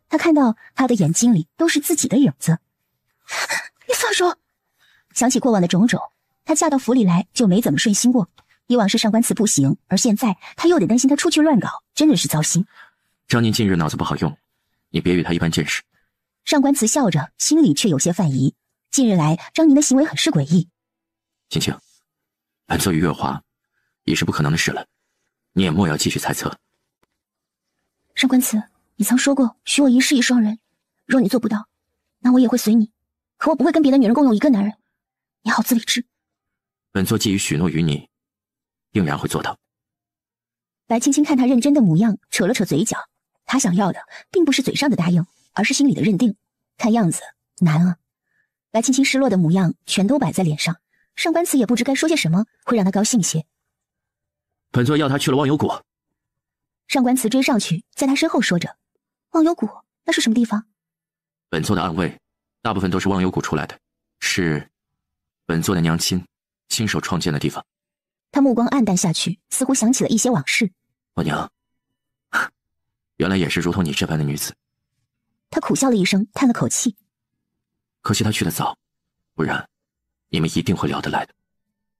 [SPEAKER 3] 他看到他的眼睛里都是自己的影子。你放手！想起过往的种种，他嫁到府里来就没怎么顺心过。以往是上官慈不行，而现在他又得担心他出去乱搞，真的是糟心。
[SPEAKER 1] 张宁近日脑子不好用，你别与他一般见识。
[SPEAKER 3] 上官慈笑着，心里却有些犯疑。近日来，张宁的行为很是诡异。
[SPEAKER 1] 青青，本座与月华已是不可能的事了，你也莫要继续猜测。
[SPEAKER 3] 上官慈，你曾说过许我一世一双人，若你做不到，那我也会随你。可我不会跟别的女人共用一个男人，你好自为之。
[SPEAKER 1] 本座既已许诺于你，定然会做到。
[SPEAKER 3] 白青青看他认真的模样，扯了扯嘴角。他想要的并不是嘴上的答应，而是心里的认定。看样子难啊。白青青失落的模样全都摆在脸上，上官慈也不知该说些什么会让他高兴些。
[SPEAKER 1] 本座要他去了忘忧谷。
[SPEAKER 3] 上官慈追上去，在他身后说着：“忘忧谷那是什么地方？”
[SPEAKER 1] 本座的暗卫大部分都是忘忧谷出来的，是本座的娘亲亲手创建的地方。
[SPEAKER 3] 他目光黯淡下去，似乎想起了一些往事。
[SPEAKER 1] 我娘原来也是如同你这般的女子。
[SPEAKER 3] 他苦笑了一声，叹了口气。
[SPEAKER 1] 可惜她去得早，不然你们一定会聊得来的。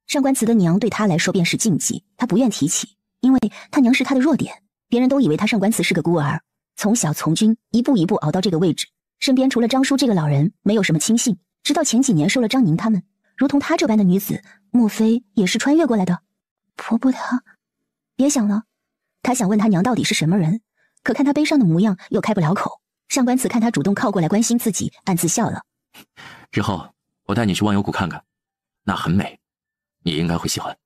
[SPEAKER 3] 上官慈的娘对他来说便是禁忌，他不愿提起，因为他娘是他的弱点。别人都以为他上官慈是个孤儿，从小从军，一步一步熬到这个位置，身边除了张叔这个老人，没有什么亲信。直到前几年收了张宁他们，如同她这般的女子，莫非也是穿越过来的？婆婆她，别想了。他想问他娘到底是什么人，可看他悲伤的模样，又开不了口。上官慈看他主动靠过来关心自己，暗自笑了。
[SPEAKER 1] 日后我带你去忘忧谷看看，那很美，你应该会喜欢。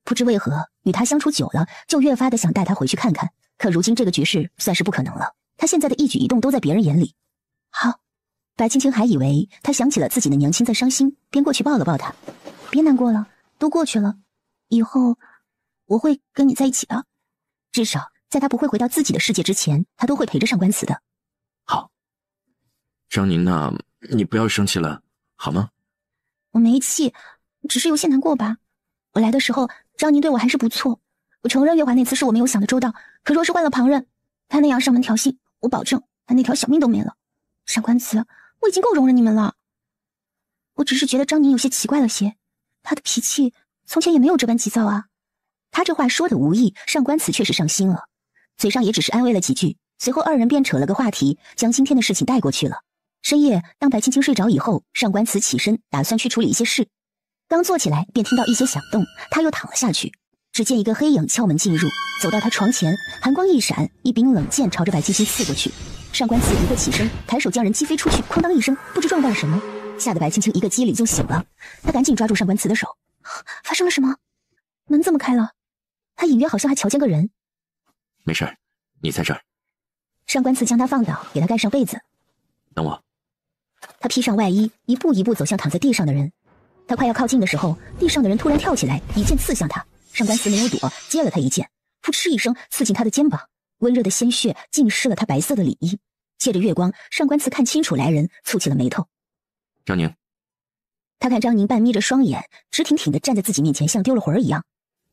[SPEAKER 3] 不知为何，与他相处久了，就越发的想带他回去看看。可如今这个局势算是不可能了，他现在的一举一动都在别人眼里。好，白青青还以为他想起了自己的娘亲在伤心，便过去抱了抱他。别难过了，都过去了，以后我会跟你在一起的。至少在他不会回到自己的世界之前，他都会陪着上官慈的。
[SPEAKER 1] 好，张宁呢？你不要生气了，好吗？
[SPEAKER 3] 我没气，只是有些难过吧。我来的时候，张宁对我还是不错。我承认月华那次是我没有想的周到，可若是换了旁人，他那样上门挑衅，我保证他那条小命都没了。上官慈，我已经够容忍你们了。我只是觉得张宁有些奇怪了些，他的脾气从前也没有这般急躁啊。他这话说的无意，上官慈却是上心了，嘴上也只是安慰了几句，随后二人便扯了个话题，将今天的事情带过去了。深夜，当白青青睡着以后，上官慈起身打算去处理一些事，刚坐起来便听到一些响动，他又躺了下去。只见一个黑影敲门进入，走到他床前，寒光一闪，一柄冷剑朝着白青青刺过去。上官慈一个起身，抬手将人击飞出去，哐当一声，不知撞到了什么，吓得白青青一个机灵就醒了。他赶紧抓住上官慈的手，发生了什么？门怎么开了？他隐约好像还瞧见个人。
[SPEAKER 1] 没事，你在这儿。
[SPEAKER 3] 上官慈将他放倒，给他盖上被子。
[SPEAKER 1] 等我。
[SPEAKER 3] 他披上外衣，一步一步走向躺在地上的人。他快要靠近的时候，地上的人突然跳起来，一剑刺向他。上官慈没有躲，接了他一剑，扑哧一声刺进他的肩膀，温热的鲜血浸湿了他白色的里衣。借着月光，上官慈看清楚来人，蹙起了眉头。
[SPEAKER 1] 张宁。
[SPEAKER 3] 他看张宁半眯着双眼，直挺挺地站在自己面前，像丢了魂儿一样。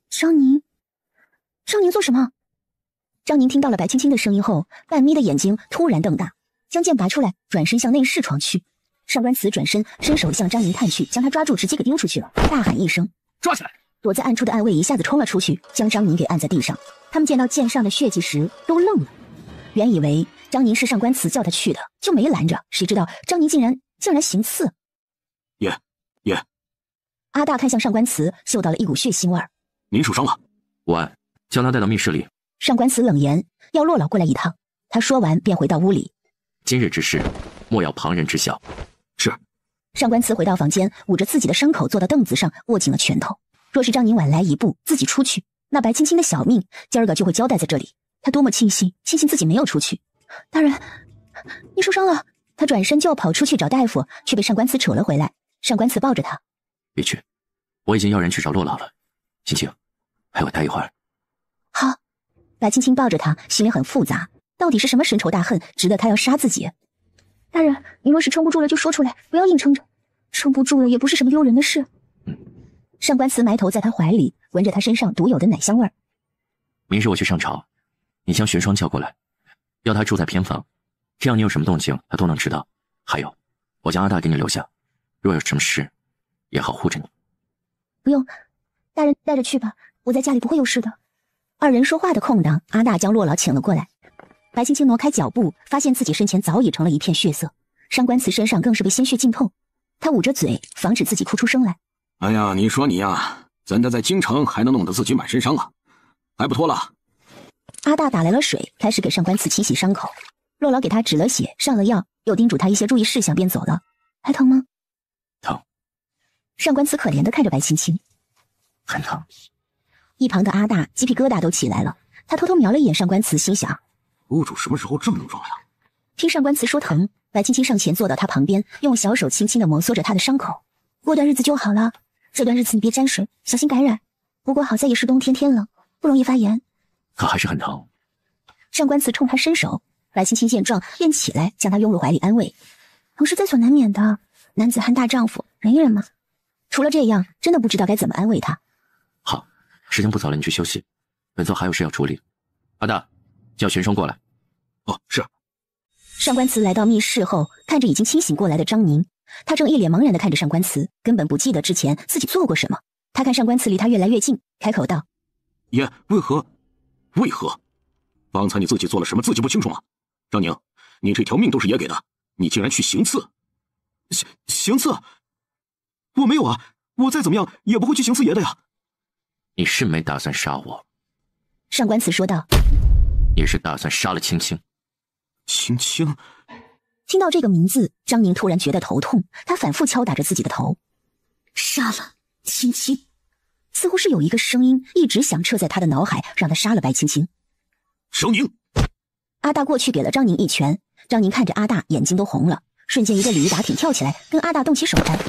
[SPEAKER 3] 张宁，张宁做什么？张宁听到了白青青的声音后，半眯的眼睛突然瞪大，将剑拔出来，转身向内室闯去。上官慈转身伸手向张宁探去，将他抓住，直接给丢出去了，大喊一声：“
[SPEAKER 4] 抓起来！”
[SPEAKER 3] 躲在暗处的暗卫一下子冲了出去，将张宁给按在地上。他们见到剑上的血迹时都愣了，原以为张宁是上官慈叫他去的，就没拦着，谁知道张宁竟然行刺。
[SPEAKER 14] 爷，
[SPEAKER 3] 阿大看向上官慈，嗅到了一股血腥味儿。
[SPEAKER 14] 您受伤了？
[SPEAKER 1] 我将他带到密室里。
[SPEAKER 3] 上官慈冷言，要洛老过来一趟。他说完便回到屋里。
[SPEAKER 1] 今日之事，莫要旁人知晓。
[SPEAKER 14] 是。
[SPEAKER 3] 上官慈回到房间，捂着自己的伤口，坐到凳子上，握紧了拳头。若是张宁晚来一步，自己出去，那白青青的小命今儿个就会交代在这里。他多么庆幸自己没有出去。大人，你受伤了。他转身就要跑出去找大夫，却被上官慈扯了回来。上官慈抱着他，
[SPEAKER 1] 别去，我已经要人去找洛老了。青青，陪我待一会儿。
[SPEAKER 3] 好。白青青抱着他，心里很复杂，到底是什么深仇大恨，值得他要杀自己？大人，你若是撑不住了就说出来，不要硬撑着。撑不住了也不是什么丢人的事。上官慈埋头在他怀里，闻着他身上独有的奶香味儿。
[SPEAKER 1] 明日我去上朝，你将玄霜叫过来，要他住在偏房，这样你有什么动静他都能知道。还有，我将阿大给你留下，若有什么事也好护着你。
[SPEAKER 3] 不用，大人带着去吧，我在家里不会有事的。二人说话的空档，阿大将洛老请了过来。白青青挪开脚步，发现自己身前早已成了一片血色，上官慈身上更是被鲜血浸透。他捂着嘴，防止自己哭出声来。
[SPEAKER 14] 哎呀，你说你呀，怎的在京城还能弄得自己满身伤啊？还不脱了？
[SPEAKER 3] 阿大打来了水，开始给上官慈清洗伤口。洛老给他止了血，上了药，又叮嘱他一些注意事项，便走了。还疼吗？
[SPEAKER 1] 疼。
[SPEAKER 3] 上官慈可怜地看着白青青。
[SPEAKER 1] 很疼。
[SPEAKER 3] 一旁的阿大鸡皮疙瘩都起来了，他偷偷瞄了一眼上官慈，心想：
[SPEAKER 14] 屋主什么时候这么能装呀？
[SPEAKER 3] 听上官慈说疼，白青青上前坐到他旁边，用小手轻轻地摩挲着他的伤口。过段日子就好了，这段日子你别沾水，小心感染。不过好在也是冬天，天冷，不容易发炎。
[SPEAKER 1] 可还是很疼。
[SPEAKER 3] 上官慈冲他伸手，白青青见状便起来，将他拥入怀里安慰。疼是在所难免的，男子汉大丈夫，忍一忍嘛。除了这样，真的不知道该怎么安慰他。
[SPEAKER 1] 好，时间不早了，你去休息，本座还有事要处理。阿大，叫玄霜过来。
[SPEAKER 14] 哦，是。
[SPEAKER 3] 上官慈来到密室后，看着已经清醒过来的张宁，他正一脸茫然地看着上官慈，根本不记得之前自己做过什么。他看上官慈离他越来越近，开口道：
[SPEAKER 14] 爷，为何？方才你自己做了什么，自己不清楚吗？张宁，你这条命都是爷给的，你竟然去行刺！行刺？我没有啊，我再怎么样也不会去行刺爷的呀。
[SPEAKER 1] 你是没打算杀我？
[SPEAKER 3] 上官慈说道。
[SPEAKER 1] 你是打算杀了青青？
[SPEAKER 14] 青青？
[SPEAKER 3] 听到这个名字，张宁突然觉得头痛，他反复敲打着自己的头。
[SPEAKER 7] 杀了青青，
[SPEAKER 3] 似乎是有一个声音一直响彻在他的脑海，让他杀了白青青。
[SPEAKER 14] 张宁！
[SPEAKER 3] 阿大过去给了张宁一拳，张宁看着阿大，眼睛都红了，瞬间一个鲤鱼打挺跳起来，跟阿大动起手来。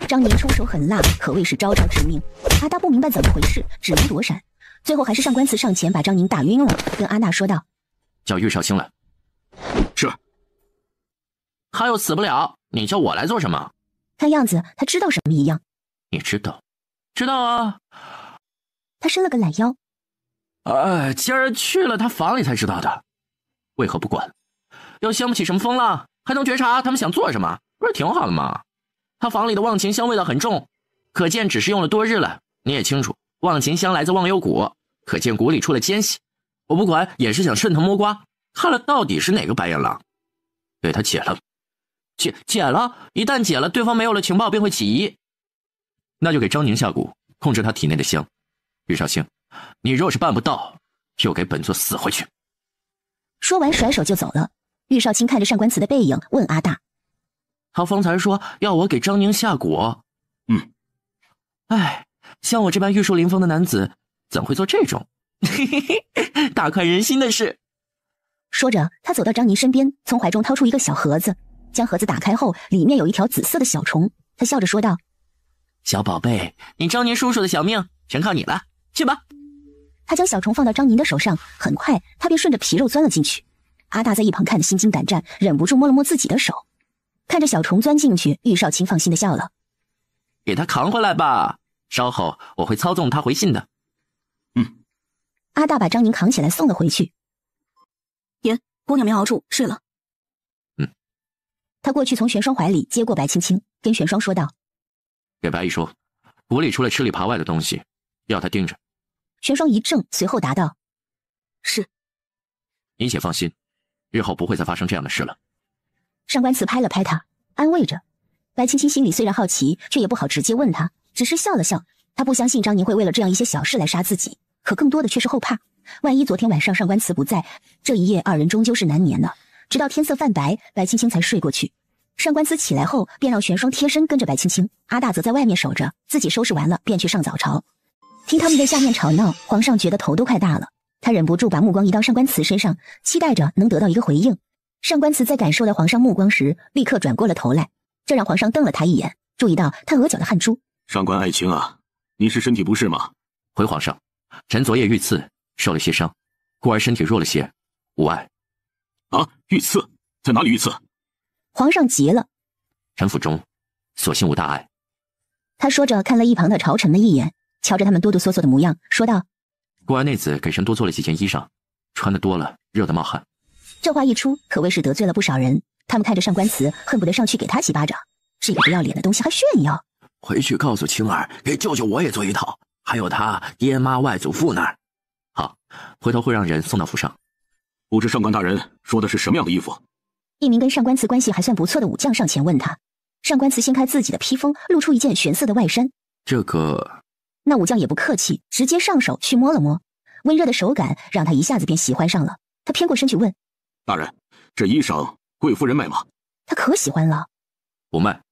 [SPEAKER 3] 张宁出手狠辣，可谓是招招致命。阿大不明白怎么回事，只能躲闪。最后还是上官慈上前把张宁打晕了，跟阿大说道：
[SPEAKER 1] 叫玉少卿来。
[SPEAKER 14] 是。
[SPEAKER 4] 他又死不了，你叫我来做什么？
[SPEAKER 3] 看样子他知道什么一样。
[SPEAKER 1] 你知道？
[SPEAKER 4] 知道啊。
[SPEAKER 3] 他伸了个懒腰。
[SPEAKER 4] 今儿去了他房里才知道的。
[SPEAKER 1] 为何不管？
[SPEAKER 4] 又掀不起什么风浪，还能觉察他们想做什么，不是挺好的吗？他房里的忘情香味道很重，可见只是用了多日了。你也清楚，忘情香来自忘忧谷，可见谷里出了奸细。我不管，也是想顺藤摸瓜，看了到底是哪个白眼狼。
[SPEAKER 1] 对他解了。
[SPEAKER 4] 解了，一旦解了，对方没有了情报便会起疑。
[SPEAKER 1] 那就给张宁下蛊，控制他体内的香。玉少卿，你若是办不到，就给本座死回去。
[SPEAKER 3] 说完甩手就走了。玉少卿看着上官慈的背影，问阿大：
[SPEAKER 4] 他方才说要我给张宁下蛊。像我这般玉树临风的男子，怎会做这种大快人心的事？
[SPEAKER 3] 说着，他走到张宁身边，从怀中掏出一个小盒子，将盒子打开后，里面有一条紫色的小虫。他笑着说道：
[SPEAKER 4] 小宝贝，你张宁叔叔的小命全靠你了，去吧。
[SPEAKER 3] 他将小虫放到张宁的手上，很快他便顺着皮肉钻了进去。阿大在一旁看得心惊胆战，忍不住摸了摸自己的手。看着小虫钻进去，玉少卿放心的笑了：
[SPEAKER 4] 给他扛回来吧，稍后我会操纵他回信的。
[SPEAKER 3] 阿大把张宁扛起来送了回去。
[SPEAKER 7] 爷，姑娘没熬住，睡了。
[SPEAKER 3] 他过去从玄霜怀里接过白青青，跟玄霜说道：“
[SPEAKER 1] 给白姨说，府里除了吃里扒外的东西，要他盯着。”
[SPEAKER 3] 玄霜一怔，随后答道：“
[SPEAKER 7] 是。”
[SPEAKER 1] 你且放心，日后不会再发生这样的事了。
[SPEAKER 3] 上官慈拍了拍他，安慰着。白青青心里虽然好奇，却也不好直接问他，只是笑了笑。他不相信张宁会为了这样一些小事来杀自己，可更多的却是后怕。万一昨天晚上上官慈不在，这一夜二人终究是难眠呢。直到天色泛白，白青青才睡过去。上官慈起来后，便让玄霜贴身跟着白青青，阿大则在外面守着，自己收拾完了便去上早朝。听他们在下面吵闹，皇上觉得头都快大了，他忍不住把目光移到上官慈身上，期待着能得到一个回应。上官慈在感受到皇上目光时，立刻转过了头来，这让皇上瞪了他一眼，注意到他额角的汗珠。
[SPEAKER 14] 上官爱卿啊，你是身体不适吗？
[SPEAKER 1] 回皇上，臣昨夜遇刺，受了些伤，故而身体弱了些，无碍。
[SPEAKER 14] 啊，遇刺？在哪里遇刺？
[SPEAKER 3] 皇上急了。
[SPEAKER 1] 臣府中，所幸无大碍。
[SPEAKER 3] 他说着看了一旁的朝臣们一眼，瞧着他们哆哆嗦嗦的模样，说道：“
[SPEAKER 1] 故而内子给臣多做了几件衣裳，穿的多了，热得冒汗。”
[SPEAKER 3] 这话一出，可谓是得罪了不少人。他们看着上官慈，恨不得上去给他几巴掌。这个不要脸的东西还炫耀！
[SPEAKER 4] 回去告诉青儿，给舅舅我也做一套，还有他爹妈外祖父那儿。
[SPEAKER 1] 好，回头会让人送到府上。
[SPEAKER 14] 不知上官大人说的是什么样的衣服？
[SPEAKER 3] 一名跟上官慈关系还算不错的武将上前问他。上官慈掀开自己的披风，露出一件玄色的外衫。
[SPEAKER 1] 这个……
[SPEAKER 3] 那武将也不客气，直接上手去摸了摸，温热的手感让他一下子便喜欢上了。他偏过身去问：“
[SPEAKER 14] 大人，这衣裳贵夫人卖吗？”
[SPEAKER 3] 他可喜欢了。
[SPEAKER 1] 不卖。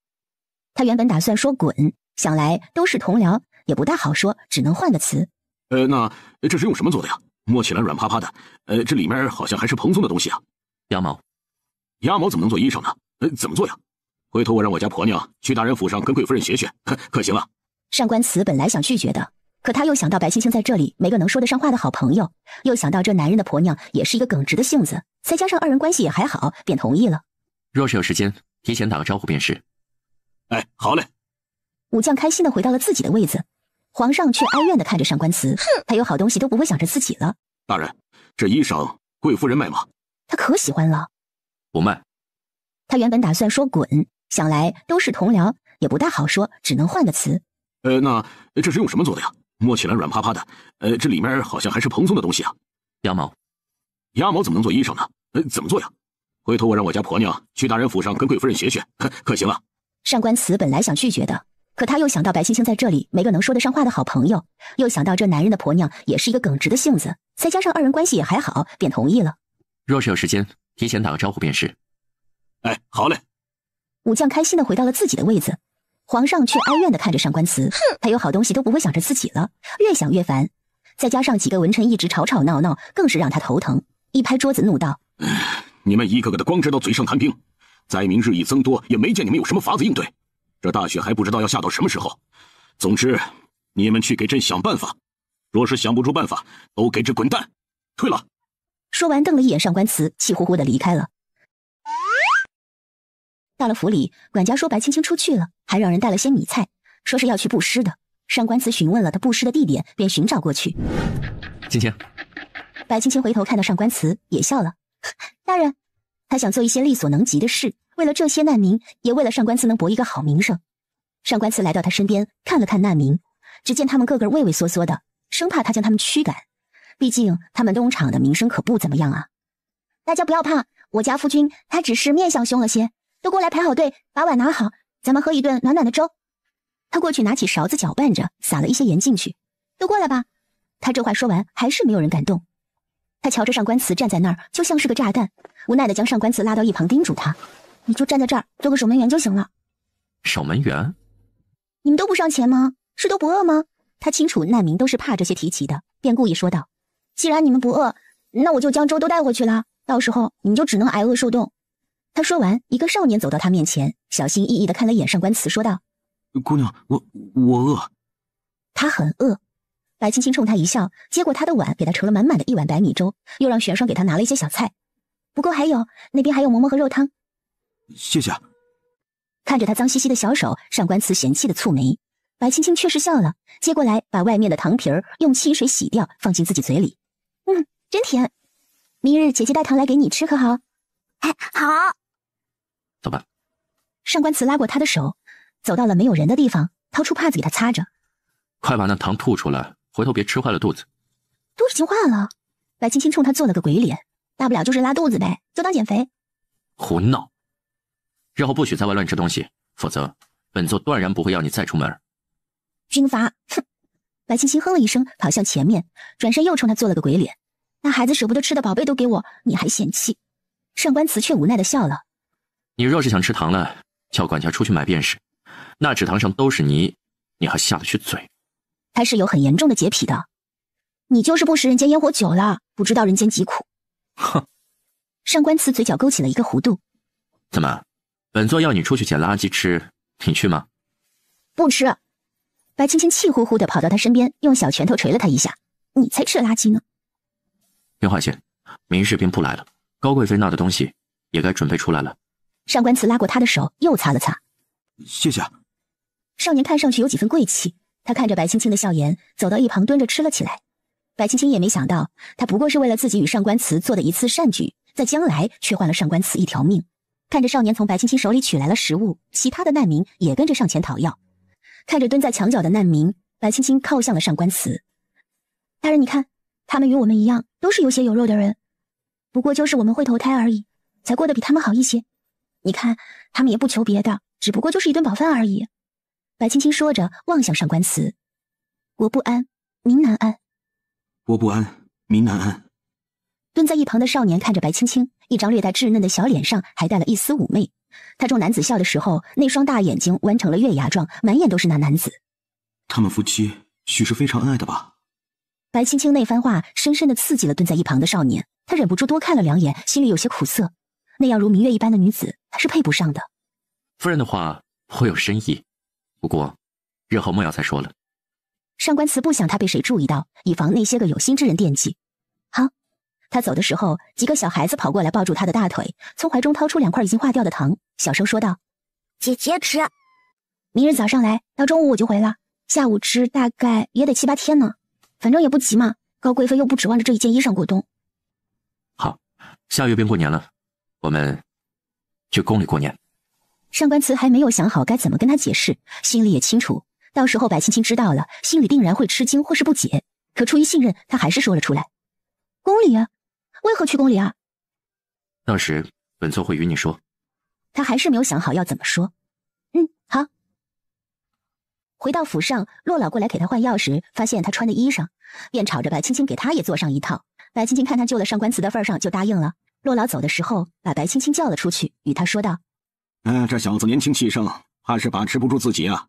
[SPEAKER 3] 他原本打算说滚，想来都是同僚，也不大好说，只能换个词。
[SPEAKER 14] 那这是用什么做的呀？摸起来软趴趴的，这里面好像还是蓬松的东西啊。
[SPEAKER 1] 鸭毛。
[SPEAKER 14] 鸭毛怎么能做衣裳呢？怎么做呀？回头我让我家婆娘去大人府上跟贵夫人学学，可行啊？
[SPEAKER 3] 上官慈本来想拒绝的，可他又想到白青青在这里没个能说得上话的好朋友，又想到这男人的婆娘也是一个耿直的性子，再加上二人关系也还好，便同意了。
[SPEAKER 1] 若是有时间，提前打个招呼便是。
[SPEAKER 14] 哎，好嘞。
[SPEAKER 3] 武将开心的回到了自己的位子，皇上却哀怨的看着上官慈，他有好东西都不会想着自己了。
[SPEAKER 14] 大人，这衣裳贵夫人卖吗？
[SPEAKER 3] 他可喜欢了。
[SPEAKER 1] 不卖。
[SPEAKER 3] 他原本打算说滚，想来都是同僚，也不大好说，只能换个词。
[SPEAKER 14] 那这是用什么做的呀？摸起来软趴趴的，这里面好像还是蓬松的东西啊。
[SPEAKER 1] 鸭毛。
[SPEAKER 14] 鸭毛怎么能做衣裳呢？怎么做呀？回头我让我家婆娘去大人府上跟贵夫人学学，可行啊？
[SPEAKER 3] 上官慈本来想拒绝的，可他又想到白青青在这里没个能说得上话的好朋友，又想到这男人的婆娘也是一个耿直的性子，再加上二人关系也还好，便同意了。
[SPEAKER 1] 若是有时间，提前打个招呼便是。
[SPEAKER 14] 哎，好嘞。
[SPEAKER 3] 武将开心的回到了自己的位子，皇上却哀怨的看着上官慈，他有好东西都不会想着自己了，越想越烦，再加上几个文臣一直吵吵闹闹，更是让他头疼。一拍桌子怒道：“
[SPEAKER 14] 你们一个个的光知道嘴上谈兵，灾民日益增多，也没见你们有什么法子应对。这大雪还不知道要下到什么时候。总之，你们去给朕想办法。若是想不出办法，都给朕滚蛋！退了。”
[SPEAKER 3] 说完，瞪了一眼上官慈，气呼呼的离开了。到了府里，管家说白青青出去了，还让人带了些米菜，说是要去布施的。上官慈询问了他布施的地点，便寻找过去。
[SPEAKER 1] 青青。
[SPEAKER 3] 白青青回头看到上官慈，也笑了。大人，他想做一些力所能及的事，为了这些难民，也为了上官慈能博一个好名声。上官慈来到他身边，看了看难民，只见他们个个畏畏缩缩的，生怕他将他们驱赶。毕竟他们东厂的名声可不怎么样啊。大家不要怕，我家夫君他只是面相凶了些。都过来排好队，把碗拿好，咱们喝一顿暖暖的粥。他过去拿起勺子搅拌着，撒了一些盐进去。都过来吧。他这话说完，还是没有人敢动。他瞧着上官慈站在那儿，就像是个炸弹，无奈的将上官慈拉到一旁，叮嘱他：“你就站在这儿，做个守门员就行了。”
[SPEAKER 1] 守门员？
[SPEAKER 3] 你们都不上前吗？是都不饿吗？他清楚难民都是怕这些提起的，便故意说道：“既然你们不饿，那我就将粥都带回去了，到时候你们就只能挨饿受冻。”他说完，一个少年走到他面前，小心翼翼地看了一眼上官慈，说道：“
[SPEAKER 9] 姑娘，我饿。”
[SPEAKER 3] 他很饿。白青青冲他一笑，接过他的碗，给他盛了满满的一碗白米粥，又让玄霜给他拿了一些小菜。不过还有，那边还有馍馍和肉汤。
[SPEAKER 9] 谢谢。
[SPEAKER 3] 看着他脏兮兮的小手，上官慈嫌弃的蹙眉。白青青却是笑了，接过来把外面的糖皮儿用清水洗掉，放进自己嘴里。真甜。明日姐姐带糖来给你吃，可好？
[SPEAKER 6] 哎，好。
[SPEAKER 1] 走吧。
[SPEAKER 3] 上官慈拉过他的手，走到了没有人的地方，掏出帕子给他擦着。
[SPEAKER 1] 快把那糖吐出来，回头别吃坏了肚子。
[SPEAKER 3] 都已经化了。白青青冲他做了个鬼脸，大不了就是拉肚子呗，就当减肥。
[SPEAKER 1] 胡闹！日后不许在外乱吃东西，否则本座断然不会要你再出门。
[SPEAKER 3] 军阀！哼！白青青哼了一声，跑向前面，转身又冲他做了个鬼脸。那孩子舍不得吃的宝贝都给我，你还嫌弃？上官慈却无奈的笑了。
[SPEAKER 1] 你若是想吃糖了，叫管家出去买便是。那纸糖上都是泥，你还下得去嘴？
[SPEAKER 3] 他是有很严重的洁癖的。你就是不食人间烟火久了，不知道人间疾苦。
[SPEAKER 1] 哼！
[SPEAKER 3] 上官慈嘴角勾起了一个弧度。
[SPEAKER 1] 怎么，本座要你出去捡垃圾吃，你去吗？
[SPEAKER 3] 不吃。白青青气呼呼地跑到他身边，用小拳头捶了他一下。你才吃垃圾呢！
[SPEAKER 1] 袁怀贤，明日便不来了，高贵妃那的东西也该准备出来了。
[SPEAKER 3] 上官慈拉过他的手，又擦了擦。
[SPEAKER 9] 谢谢。
[SPEAKER 3] 少年看上去有几分贵气，他看着白青青的笑颜，走到一旁蹲着吃了起来。白青青也没想到，他不过是为了自己与上官慈做的一次善举，在将来却换了上官慈一条命。看着少年从白青青手里取来了食物，其他的难民也跟着上前讨要。看着蹲在墙角的难民，白青青靠向了上官慈。大人，你看，他们与我们一样，都是有血有肉的人，不过就是我们会投胎而已，才过得比他们好一些。你看，他们也不求别的，只不过就是一顿饱饭而已。白青青说着，望向上官慈。国不安，民难安。
[SPEAKER 9] 国不安，民难安。
[SPEAKER 3] 蹲在一旁的少年看着白青青，一张略带稚嫩的小脸上还带了一丝妩媚。他冲男子笑的时候，那双大眼睛弯成了月牙状，满眼都是那男子。
[SPEAKER 9] 他们夫妻许是非常恩爱的吧？
[SPEAKER 3] 白青青那番话深深地刺激了蹲在一旁的少年，他忍不住多看了两眼，心里有些苦涩。那样如明月一般的女子，他是配不上的。
[SPEAKER 1] 夫人的话颇有深意，不过日后莫要再说了。
[SPEAKER 3] 上官慈不想他被谁注意到，以防那些个有心之人惦记。好，他走的时候，几个小孩子跑过来抱住他的大腿，从怀中掏出2块已经化掉的糖，小声说道：“
[SPEAKER 6] 姐姐吃。
[SPEAKER 3] 明日早上来，到中午我就回了，下午吃大概也得7、8天呢。反正也不急嘛，高贵妃又不指望着这一件衣裳过冬。”
[SPEAKER 1] 好，下月便过年了，我们去宫里过年。
[SPEAKER 3] 上官慈还没有想好该怎么跟他解释，心里也清楚，到时候白青青知道了，心里定然会吃惊或是不解。可出于信任，他还是说了出来：“宫里啊？为何去宫里啊？”
[SPEAKER 1] 到时本座会与你说。
[SPEAKER 3] 他还是没有想好要怎么说。好。回到府上，骆老过来给他换药时，发现他穿的衣裳，便吵着白青青给他也做上一套。白青青看他救了上官慈的份上，就答应了。骆老走的时候，把白青青叫了出去，与他说道：“
[SPEAKER 14] 这小子年轻气盛，怕是把持不住自己啊。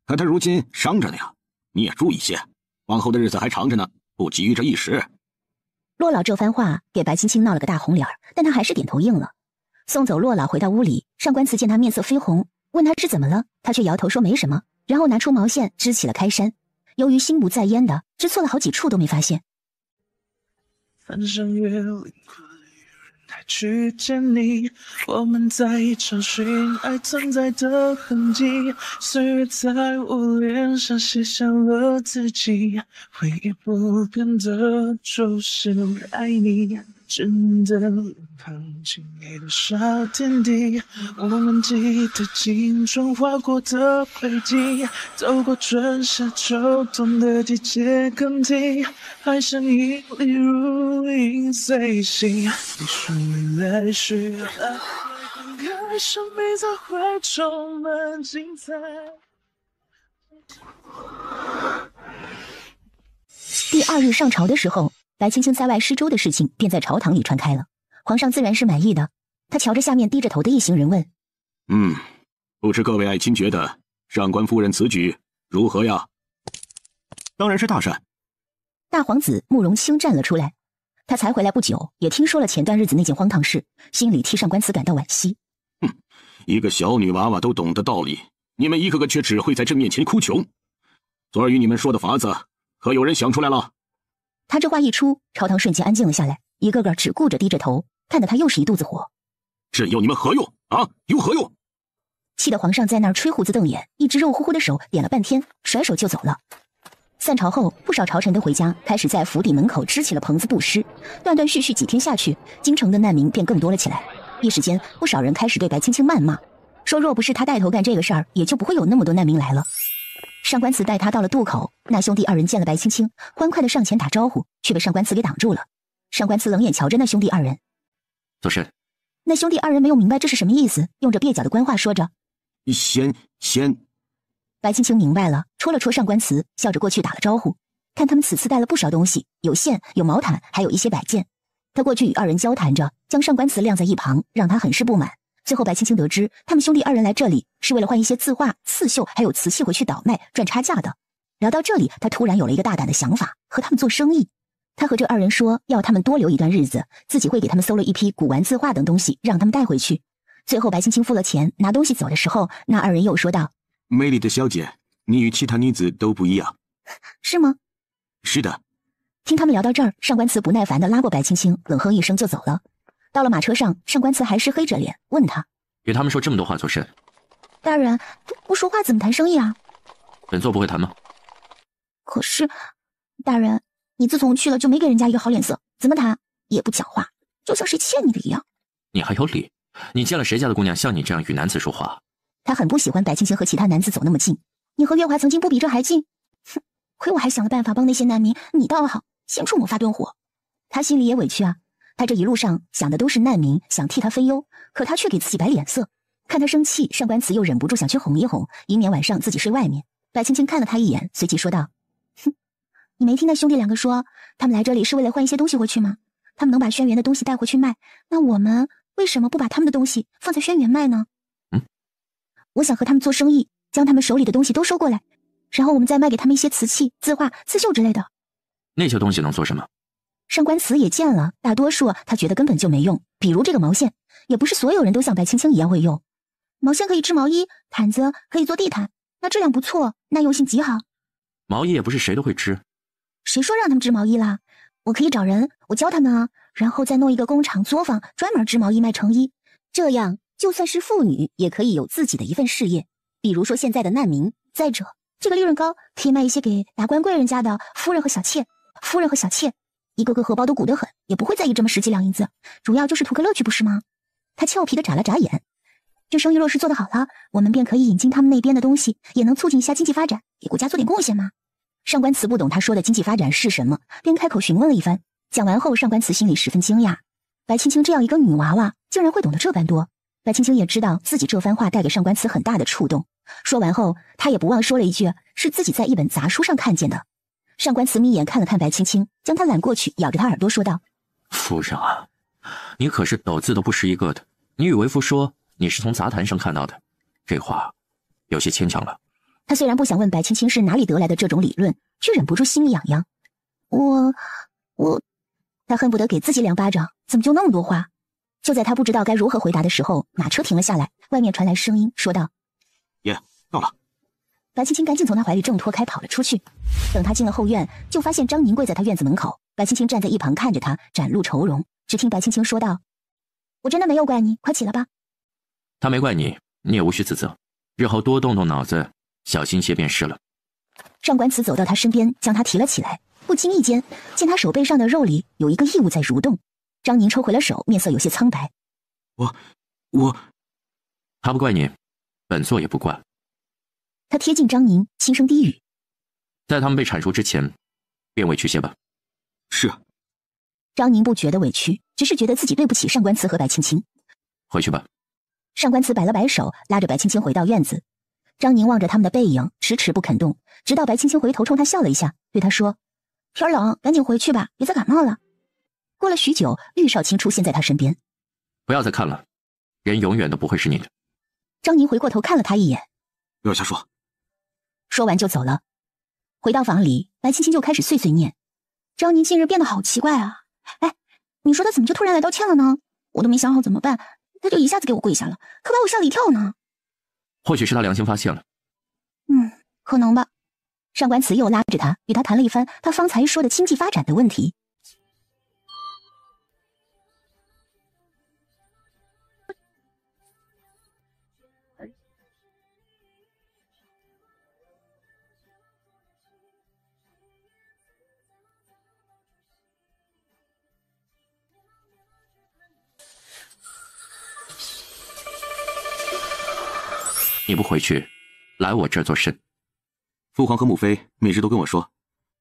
[SPEAKER 14] 可他如今伤着呢呀，你也注意些，往后的日子还长着呢，不急于这一时。”
[SPEAKER 3] 骆老这番话给白青青闹了个大红脸，但他还是点头应了。送走骆老回到屋里，上官慈见他面色绯红，问他是怎么了，他却摇头说没什么，然后拿出毛线织起了开衫。由于心不在焉的，织错了好几处都没发现。
[SPEAKER 13] 翻山越岭还去见你，我们在找寻爱存在的痕迹，岁月在我脸上写下了字迹，回忆不变的就是爱你，稚嫩的脸庞经历多少点滴，我们记得青春划过的轨迹，走过春夏秋冬的季节更替，爱像一粒如影随形，你说未来需要爱，爱上没在怀充满精彩。
[SPEAKER 3] 第2日上朝的时候，白青青在外施粥的事情便在朝堂里传开了，皇上自然是满意的。他瞧着下面低着头的一行人问：“
[SPEAKER 14] 不知各位爱卿觉得上官夫人此举如何呀？”
[SPEAKER 9] 当然是大善。
[SPEAKER 3] 大皇子慕容清站了出来，他才回来不久，也听说了前段日子那件荒唐事，心里替上官慈感到惋惜。
[SPEAKER 14] 一个小女娃娃都懂得道理，你们一个个却只会在这面前哭穷。昨儿与你们说的法子，可有人想出来了？
[SPEAKER 3] 他这话一出，朝堂瞬间安静了下来，一个个只顾着低着头，看得他又是一肚子火。
[SPEAKER 14] 这要你们何用啊？有何用？
[SPEAKER 3] 气得皇上在那儿吹胡子瞪眼，一只肉乎乎的手点了半天，甩手就走了。散朝后，不少朝臣都回家，开始在府邸门口支起了棚子布施。断断续续几天下去，京城的难民便更多了起来。一时间，不少人开始对白青青谩骂，说若不是他带头干这个事儿，也就不会有那么多难民来了。上官慈带他到了渡口，那兄弟二人见了白青青，欢快的上前打招呼，却被上官慈给挡住了。上官慈冷眼瞧着那兄弟二人，
[SPEAKER 1] 走神。
[SPEAKER 3] 那兄弟二人没有明白这是什么意思，用着蹩脚的官话说着：“
[SPEAKER 14] 先。”
[SPEAKER 3] 白青青明白了，戳了戳上官慈，笑着过去打了招呼。看他们此次带了不少东西，有线，有毛毯，还有一些摆件。他过去与二人交谈着，将上官慈晾在一旁，让他很是不满。最后白青青得知，他们兄弟二人来这里是为了换一些字画、刺绣还有瓷器回去倒卖赚差价的。聊到这里，他突然有了一个大胆的想法，和他们做生意。他和这二人说，要他们多留一段日子，自己会给他们搜了一批古玩字画等东西，让他们带回去。最后白青青付了钱，拿东西走的时候，那二人又说道：“
[SPEAKER 14] 美丽的小姐，你与其他女子都不一样。”
[SPEAKER 3] 是吗？
[SPEAKER 14] 是的。
[SPEAKER 3] 听他们聊到这儿，上官慈不耐烦地拉过白青青，冷哼一声就走了。到了马车上，上官慈还是黑着脸问他：“
[SPEAKER 1] 与他们说这么多话做甚？”
[SPEAKER 3] 大人，不说话怎么谈生意啊？
[SPEAKER 1] 本座不会谈吗？
[SPEAKER 3] 可是，大人，你自从去了就没给人家一个好脸色，怎么谈也不讲话，就像谁欠你的一样。
[SPEAKER 1] 你还有理？你见了谁家的姑娘像你这样与男子说话？
[SPEAKER 3] 他很不喜欢白青青和其他男子走那么近。你和月华曾经不比这还近？哼，亏我还想了办法帮那些难民，你倒好，先出谋发顿火。他心里也委屈啊，他这一路上想的都是难民，想替他分忧，可他却给自己摆脸色。看他生气，上官慈又忍不住想去哄一哄，以免晚上自己睡外面。白青青看了他一眼，随即说道：“哼，你没听那兄弟两个说，他们来这里是为了换一些东西回去吗？他们能把轩辕的东西带回去卖，那我们为什么不把他们的东西放在轩辕卖呢？”我想和他们做生意，将他们手里的东西都收过来，然后我们再卖给他们一些瓷器、字画、刺绣之类的。
[SPEAKER 1] 那些东西能做什么？
[SPEAKER 3] 上官慈也见了，大多数他觉得根本就没用，比如这个毛线，也不是所有人都像白青青一样会用。毛线可以织毛衣，毯子可以做地毯，那质量不错，耐用性极好。
[SPEAKER 1] 毛衣也不是谁都会织。
[SPEAKER 3] 谁说让他们织毛衣啦？我可以找人，我教他们啊，然后再弄一个工厂作坊，专门织毛衣卖成衣，这样就算是妇女也可以有自己的一份事业，比如说现在的难民。再者，这个利润高，可以卖一些给达官贵人家的夫人和小妾。一个个荷包都鼓得很，也不会在意这么10几两银子，主要就是图个乐趣，不是吗？他俏皮的眨了眨眼。这生意若是做得好了，我们便可以引进他们那边的东西，也能促进一下经济发展，给国家做点贡献嘛。上官慈不懂他说的经济发展是什么，便开口询问了一番。讲完后，上官慈心里十分惊讶，白青青这样一个女娃娃，竟然会懂得这般多。白青青也知道自己这番话带给上官慈很大的触动。说完后，他也不忘说了一句，是自己在一本杂书上看见的。上官慈眯眼看了看白青青，将她揽过去，咬着她耳朵说道：“
[SPEAKER 1] 夫人啊，你可是斗字都不识一个的。你与为夫说你是从杂谈上看到的，这话有些牵强了。”
[SPEAKER 3] 他虽然不想问白青青是哪里得来的这种理论，却忍不住心里痒痒。他恨不得给自己2巴掌，怎么就那么多话？就在他不知道该如何回答的时候，马车停了下来，外面传来声音，说道：“
[SPEAKER 14] 爷，到了。”
[SPEAKER 3] 白青青赶紧从他怀里挣脱开，跑了出去。等他进了后院，就发现张宁跪在他院子门口，白青青站在一旁看着他，展露愁容。只听白青青说道：“我真的没有怪你，快起来吧。”
[SPEAKER 1] 他没怪你，你也无需自责，日后多动动脑子，小心些便是了。
[SPEAKER 3] 上官慈走到他身边，将他提了起来，不经意间见他手背上的肉里有一个异物在蠕动。张宁抽回了手，面色有些苍白。
[SPEAKER 1] 他不怪你，本座也不怪。
[SPEAKER 3] 他贴近张宁，轻声低语：“
[SPEAKER 1] 在他们被铲除之前，便委屈些吧。”
[SPEAKER 14] 是。
[SPEAKER 3] 张宁不觉得委屈，只是觉得自己对不起上官慈和白青青。
[SPEAKER 1] 回去吧。
[SPEAKER 3] 上官慈摆了摆手，拉着白青青回到院子。张宁望着他们的背影，迟迟不肯动，直到白青青回头冲他笑了一下，对他说：“天冷，赶紧回去吧，别再感冒了。”过了许久，玉少卿出现在他身边。
[SPEAKER 1] 不要再看了，人永远都不会是你的。
[SPEAKER 3] 张宁回过头看了他一眼，
[SPEAKER 14] 不要瞎说。
[SPEAKER 3] 说完就走了。回到房里，白青青就开始碎碎念：“张宁近日变得好奇怪啊！哎，你说他怎么就突然来道歉了呢？我都没想好怎么办，他就一下子给我跪下了，可把我吓了一跳呢。”
[SPEAKER 1] 或许是他良心发现了。
[SPEAKER 3] 可能吧。上官慈又拉着他，与他谈了一番他方才说的经济发展的问题。
[SPEAKER 1] 你不回去，来我这儿做甚？
[SPEAKER 9] 父皇和母妃每日都跟我说，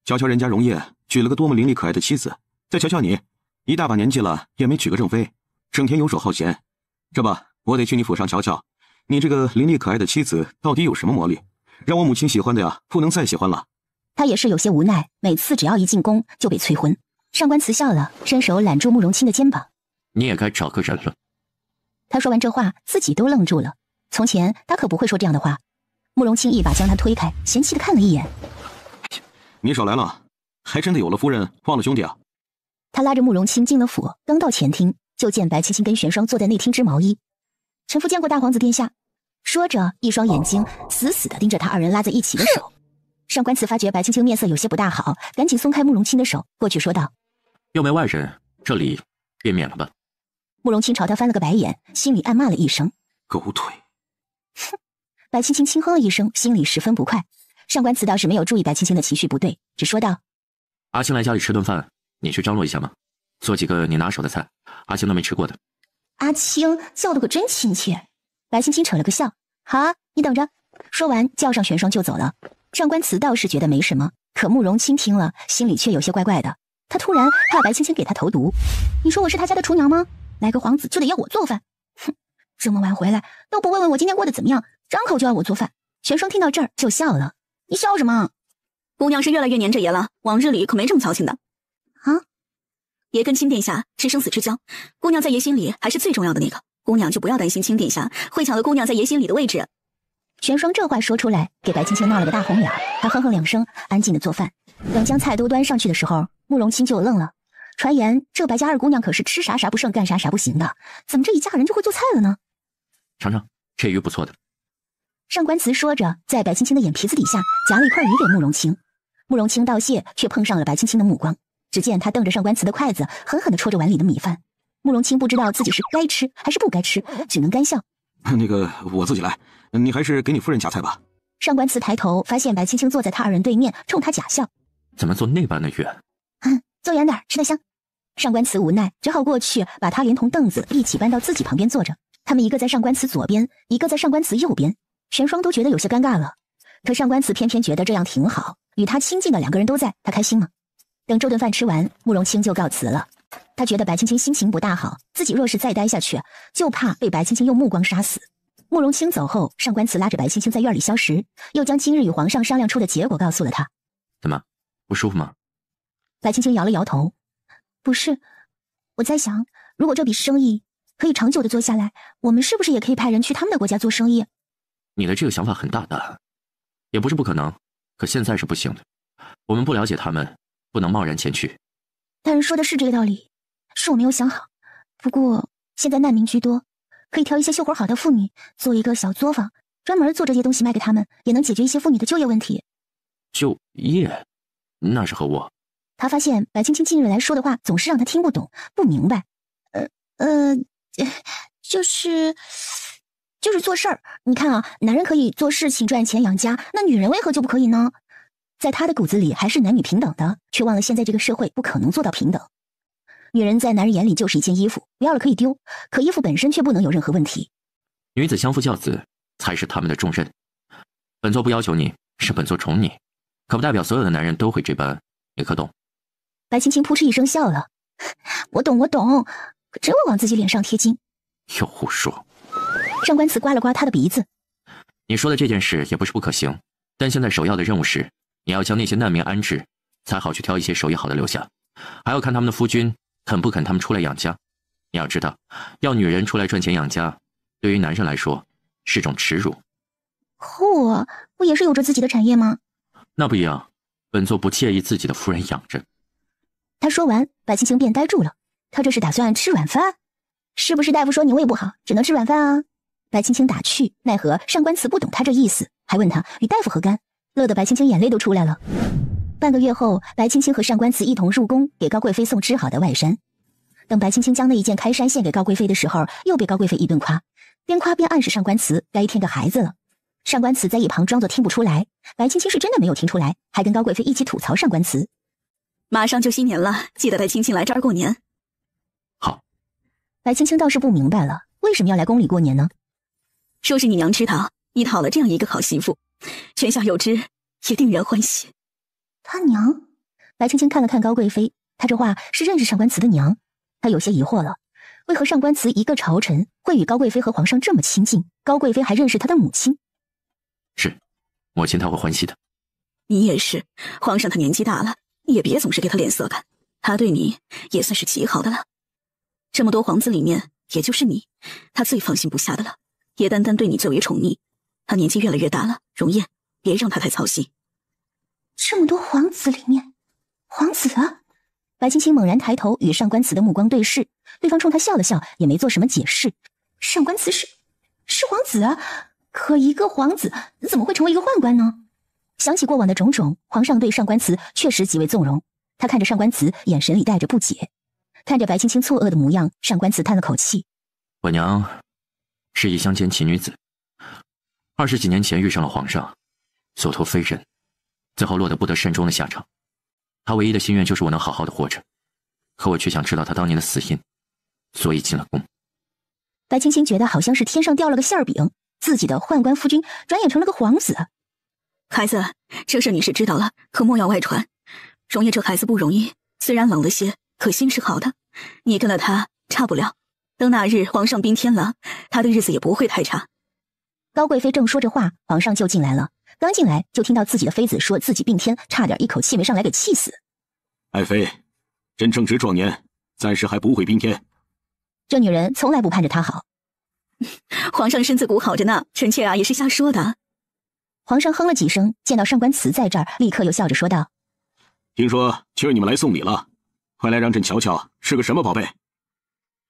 [SPEAKER 9] 瞧瞧人家荣业娶了个多么伶俐可爱的妻子，再瞧瞧你，一大把年纪了也没娶个正妃，整天游手好闲。这不，我得去你府上瞧瞧，你这个伶俐可爱的妻子到底有什么魔力，让我母亲喜欢的呀，不能再喜欢了。
[SPEAKER 3] 他也是有些无奈，每次只要一进宫就被催婚。上官慈笑了，伸手揽住慕容清的肩膀。
[SPEAKER 1] 你也该找个人了。
[SPEAKER 3] 他说完这话，自己都愣住了。从前他可不会说这样的话。慕容清一把将他推开，嫌弃地看了一眼。
[SPEAKER 9] 你少来了，还真的有了夫人忘了兄弟啊。
[SPEAKER 3] 他拉着慕容清进了府，刚到前厅，就见白青青跟玄霜坐在内厅织毛衣。臣妇见过大皇子殿下。说着，一双眼睛死死地盯着他二人拉在一起的手。上官慈发觉白青青面色有些不大好，赶紧松开慕容清的手，过去说道：
[SPEAKER 1] 又没外人，这里便免了吧。
[SPEAKER 3] 慕容清朝他翻了个白眼，心里暗骂了一声
[SPEAKER 9] 狗腿。
[SPEAKER 3] 哼。白青青轻哼了一声，心里十分不快。上官慈倒是没有注意白青青的情绪不对，只说道：
[SPEAKER 1] 阿青来家里吃顿饭，你去张罗一下吗？做几个你拿手的菜，阿青都没吃过的。
[SPEAKER 3] 阿青叫得可真亲切。白青青扯了个笑：好啊，你等着。说完叫上玄霜就走了。上官慈倒是觉得没什么，可慕容清听了心里却有些怪怪的。他突然怕白青青给他投毒。你说我是他家的厨娘吗？来个皇子就得要我做饭？哼，这么晚回来都不问问我今天过得怎么样，张口就要我做饭。玄霜听到这儿就笑了。你笑什么？
[SPEAKER 7] 姑娘是越来越黏着爷了，往日里可没这么矫情的。
[SPEAKER 3] 啊？
[SPEAKER 7] 爷跟钦殿下是生死之交，姑娘在爷心里还是最重要的那个。姑娘就不要担心钦殿下会抢了姑娘在爷心里的位置。
[SPEAKER 3] 玄霜这话说出来，给白青青闹了个大红脸。她哼哼两声，安静的做饭。等将菜都端上去的时候，慕容清就愣了。传言这白家二姑娘可是吃啥啥不剩，干啥啥不行的，怎么这一嫁人就会做菜了呢？
[SPEAKER 1] 尝尝，这鱼不错的。
[SPEAKER 3] 上官慈说着，在白青青的眼皮子底下夹了一块鱼给慕容清。慕容清道谢，却碰上了白青青的目光。只见他瞪着上官慈的筷子，狠狠地戳着碗里的米饭。慕容清不知道自己是该吃还是不该吃，只能干笑。
[SPEAKER 9] 那个，我自己来，你还是给你夫人夹菜吧。
[SPEAKER 3] 上官慈抬头发现白青青坐在他二人对面，冲他假笑。
[SPEAKER 1] 怎么坐那般的远？
[SPEAKER 3] 坐远点，吃得香。上官慈无奈，只好过去把他连同凳子一起搬到自己旁边坐着。他们一个在上官慈左边，一个在上官慈右边。玄霜都觉得有些尴尬了，可上官慈偏偏觉得这样挺好，与他亲近的两个人都在，他开心吗？等这顿饭吃完，慕容清就告辞了。他觉得白青青心情不大好，自己若是再待下去，就怕被白青青用目光杀死。慕容清走后，上官慈拉着白青青在院里消食，又将今日与皇上商量出的结果告诉了他。
[SPEAKER 1] 怎么，不舒服吗？
[SPEAKER 3] 白青青摇了摇头，不是，我在想，如果这笔生意可以长久的做下来，我们是不是也可以派人去他们的国家做生意？
[SPEAKER 1] 你的这个想法很大胆，也不是不可能，可现在是不行的。我们不了解他们，不能贸然前去。
[SPEAKER 3] 大人说的是这个道理，是我没有想好。不过现在难民居多，可以挑一些绣活好的妇女，做一个小作坊，专门做这些东西卖给他们，也能解决一些妇女的就业问题。
[SPEAKER 1] 就业？那是和我。
[SPEAKER 3] 他发现白青青近日来说的话总是让他听不懂，不明白。就是做事儿。你看啊，男人可以做事情赚钱养家，那女人为何就不可以呢？在他的骨子里还是男女平等的，却忘了现在这个社会不可能做到平等。女人在男人眼里就是一件衣服，不要了可以丢，可衣服本身却不能有任何问题。
[SPEAKER 1] 女子相夫教子才是他们的重任。本座不要求你，是本座宠你，可不代表所有的男人都会这般，你可懂？
[SPEAKER 3] 白青青扑哧一声笑了，我懂，可真会往自己脸上贴金。
[SPEAKER 1] 又胡说。
[SPEAKER 3] 上官慈刮了刮他的鼻子，
[SPEAKER 1] 你说的这件事也不是不可行，但现在首要的任务是，你要将那些难民安置，才好去挑一些手艺好的留下，还要看他们的夫君肯不肯他们出来养家。你要知道，要女人出来赚钱养家，对于男人来说是种耻辱。
[SPEAKER 3] 嚯，不也是有着自己的产业吗？
[SPEAKER 1] 那不一样，本座不介意自己的夫人养着。
[SPEAKER 3] 他说完，白青青便呆住了。他这是打算吃软饭？是不是大夫说你胃不好，只能吃软饭啊？白青青打趣，奈何上官慈不懂他这意思，还问他与大夫何干，乐得白青青眼泪都出来了。半个月后，白青青和上官慈一同入宫，给高贵妃送织好的外衫。等白青青将那一件开衫献给高贵妃的时候，又被高贵妃一顿夸，边夸边暗示上官慈该添个孩子了。上官慈在一旁装作听不出来，白青青是真的没有听出来，还跟高贵妃一起吐槽上官慈。
[SPEAKER 7] 马上就新年了，记得带青青来这儿过年。
[SPEAKER 1] 好。
[SPEAKER 3] 白青青倒是不明白了，为什么要来宫里过年呢？
[SPEAKER 7] 说是你娘知道，你讨了这样一个好媳妇，泉下有知，也定然欢喜。
[SPEAKER 3] 他娘？白青青看了看高贵妃，她这话是认识上官慈的娘？她有些疑惑了，为何上官慈一个朝臣会与高贵妃和皇上这么亲近？高贵妃还认识她的母亲？
[SPEAKER 1] 是，母亲她会欢喜的。
[SPEAKER 7] 你也是，皇上他年纪大了，你也别总是给他脸色看，他对你也算是极好的了。这么多皇子里面，也就是你，他最放心不下的了，也单单对你最为宠溺。他年纪越来越大了，容颜，别让他太操心。
[SPEAKER 3] 这么多皇子里面，皇子啊！白青青猛然抬头与上官慈的目光对视，对方冲他笑了笑，也没做什么解释。上官慈是皇子啊，可一个皇子怎么会成为一个宦官呢？想起过往的种种，皇上对上官慈确实极为纵容。他看着上官慈，眼神里带着不解。看着白青青错愕的模样，上官慈叹了口气：
[SPEAKER 1] 我娘是一乡间奇女子，20几年前遇上了皇上，所托非人，最后落得不得善终的下场。她唯一的心愿就是我能好好的活着，可我却想知道她当年的死因，所以进了宫。
[SPEAKER 3] 白青青觉得好像是天上掉了个馅饼，自己的宦官夫君转眼成了个皇子。
[SPEAKER 7] 孩子，这事你是知道了，可莫要外传。容叶这孩子不容易，虽然冷了些，可心是好的。你跟了他差不了，等那日皇上宾天了，他的日子也不会太差。
[SPEAKER 3] 高贵妃正说着话，皇上就进来了。刚进来就听到自己的妃子说自己病天，差点一口气没上来给气死。
[SPEAKER 14] 爱妃，朕正值壮年，暂时还不会宾天。
[SPEAKER 3] 这女人从来不盼着他好。
[SPEAKER 7] 皇上身子骨好着呢，臣妾啊也是瞎说的。
[SPEAKER 3] 皇上哼了几声，见到上官慈在这儿，立刻又笑着说道：
[SPEAKER 14] 听说今儿你们来送礼了，快来让朕瞧瞧是个什么宝贝。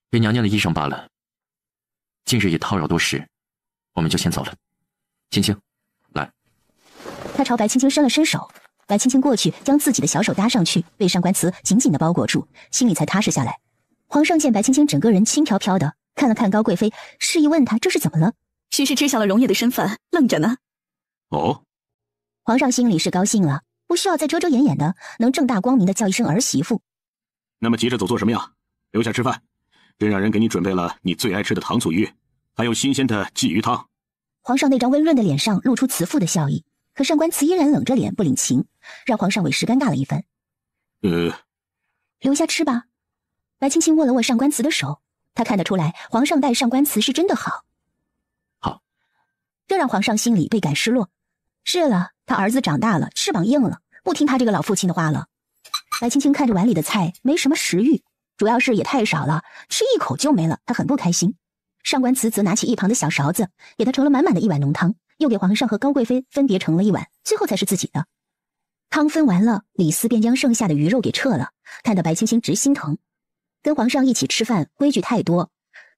[SPEAKER 1] 给娘娘的衣裳罢了，近日也叨扰多时，我们就先走了。青青，来。
[SPEAKER 3] 他朝白青青伸了伸手，白青青过去将自己的小手搭上去，被上官慈紧紧地包裹住，心里才踏实下来。皇上见白青青整个人轻飘飘的，看了看高贵妃，示意问他这是怎么了。
[SPEAKER 7] 许是知晓了容叶的身份，愣着呢。
[SPEAKER 14] 哦，
[SPEAKER 3] 皇上心里是高兴了，不需要再遮遮掩掩的，能正大光明的叫一声儿媳妇。
[SPEAKER 14] 那么急着走做什么呀？留下吃饭，朕让人给你准备了你最爱吃的糖醋鱼，还有新鲜的鲫鱼汤。
[SPEAKER 3] 皇上那张温润的脸上露出慈父的笑意，可上官慈依然冷着脸不领情，让皇上委实尴尬了一番。留下吃吧。白青青握了握上官慈的手，他看得出来皇上待上官慈是真的好。
[SPEAKER 1] 好，
[SPEAKER 3] 这让皇上心里倍感失落。是了，他儿子长大了，翅膀硬了，不听他这个老父亲的话了。白青青看着碗里的菜，没什么食欲，主要是也太少了，吃一口就没了，他很不开心。上官慈则拿起一旁的小勺子，给他盛了满满的一碗浓汤，又给皇上和高贵妃分别盛了一碗，最后才是自己的。汤分完了，李斯便将剩下的鱼肉给撤了，看得白青青直心疼。跟皇上一起吃饭，规矩太多，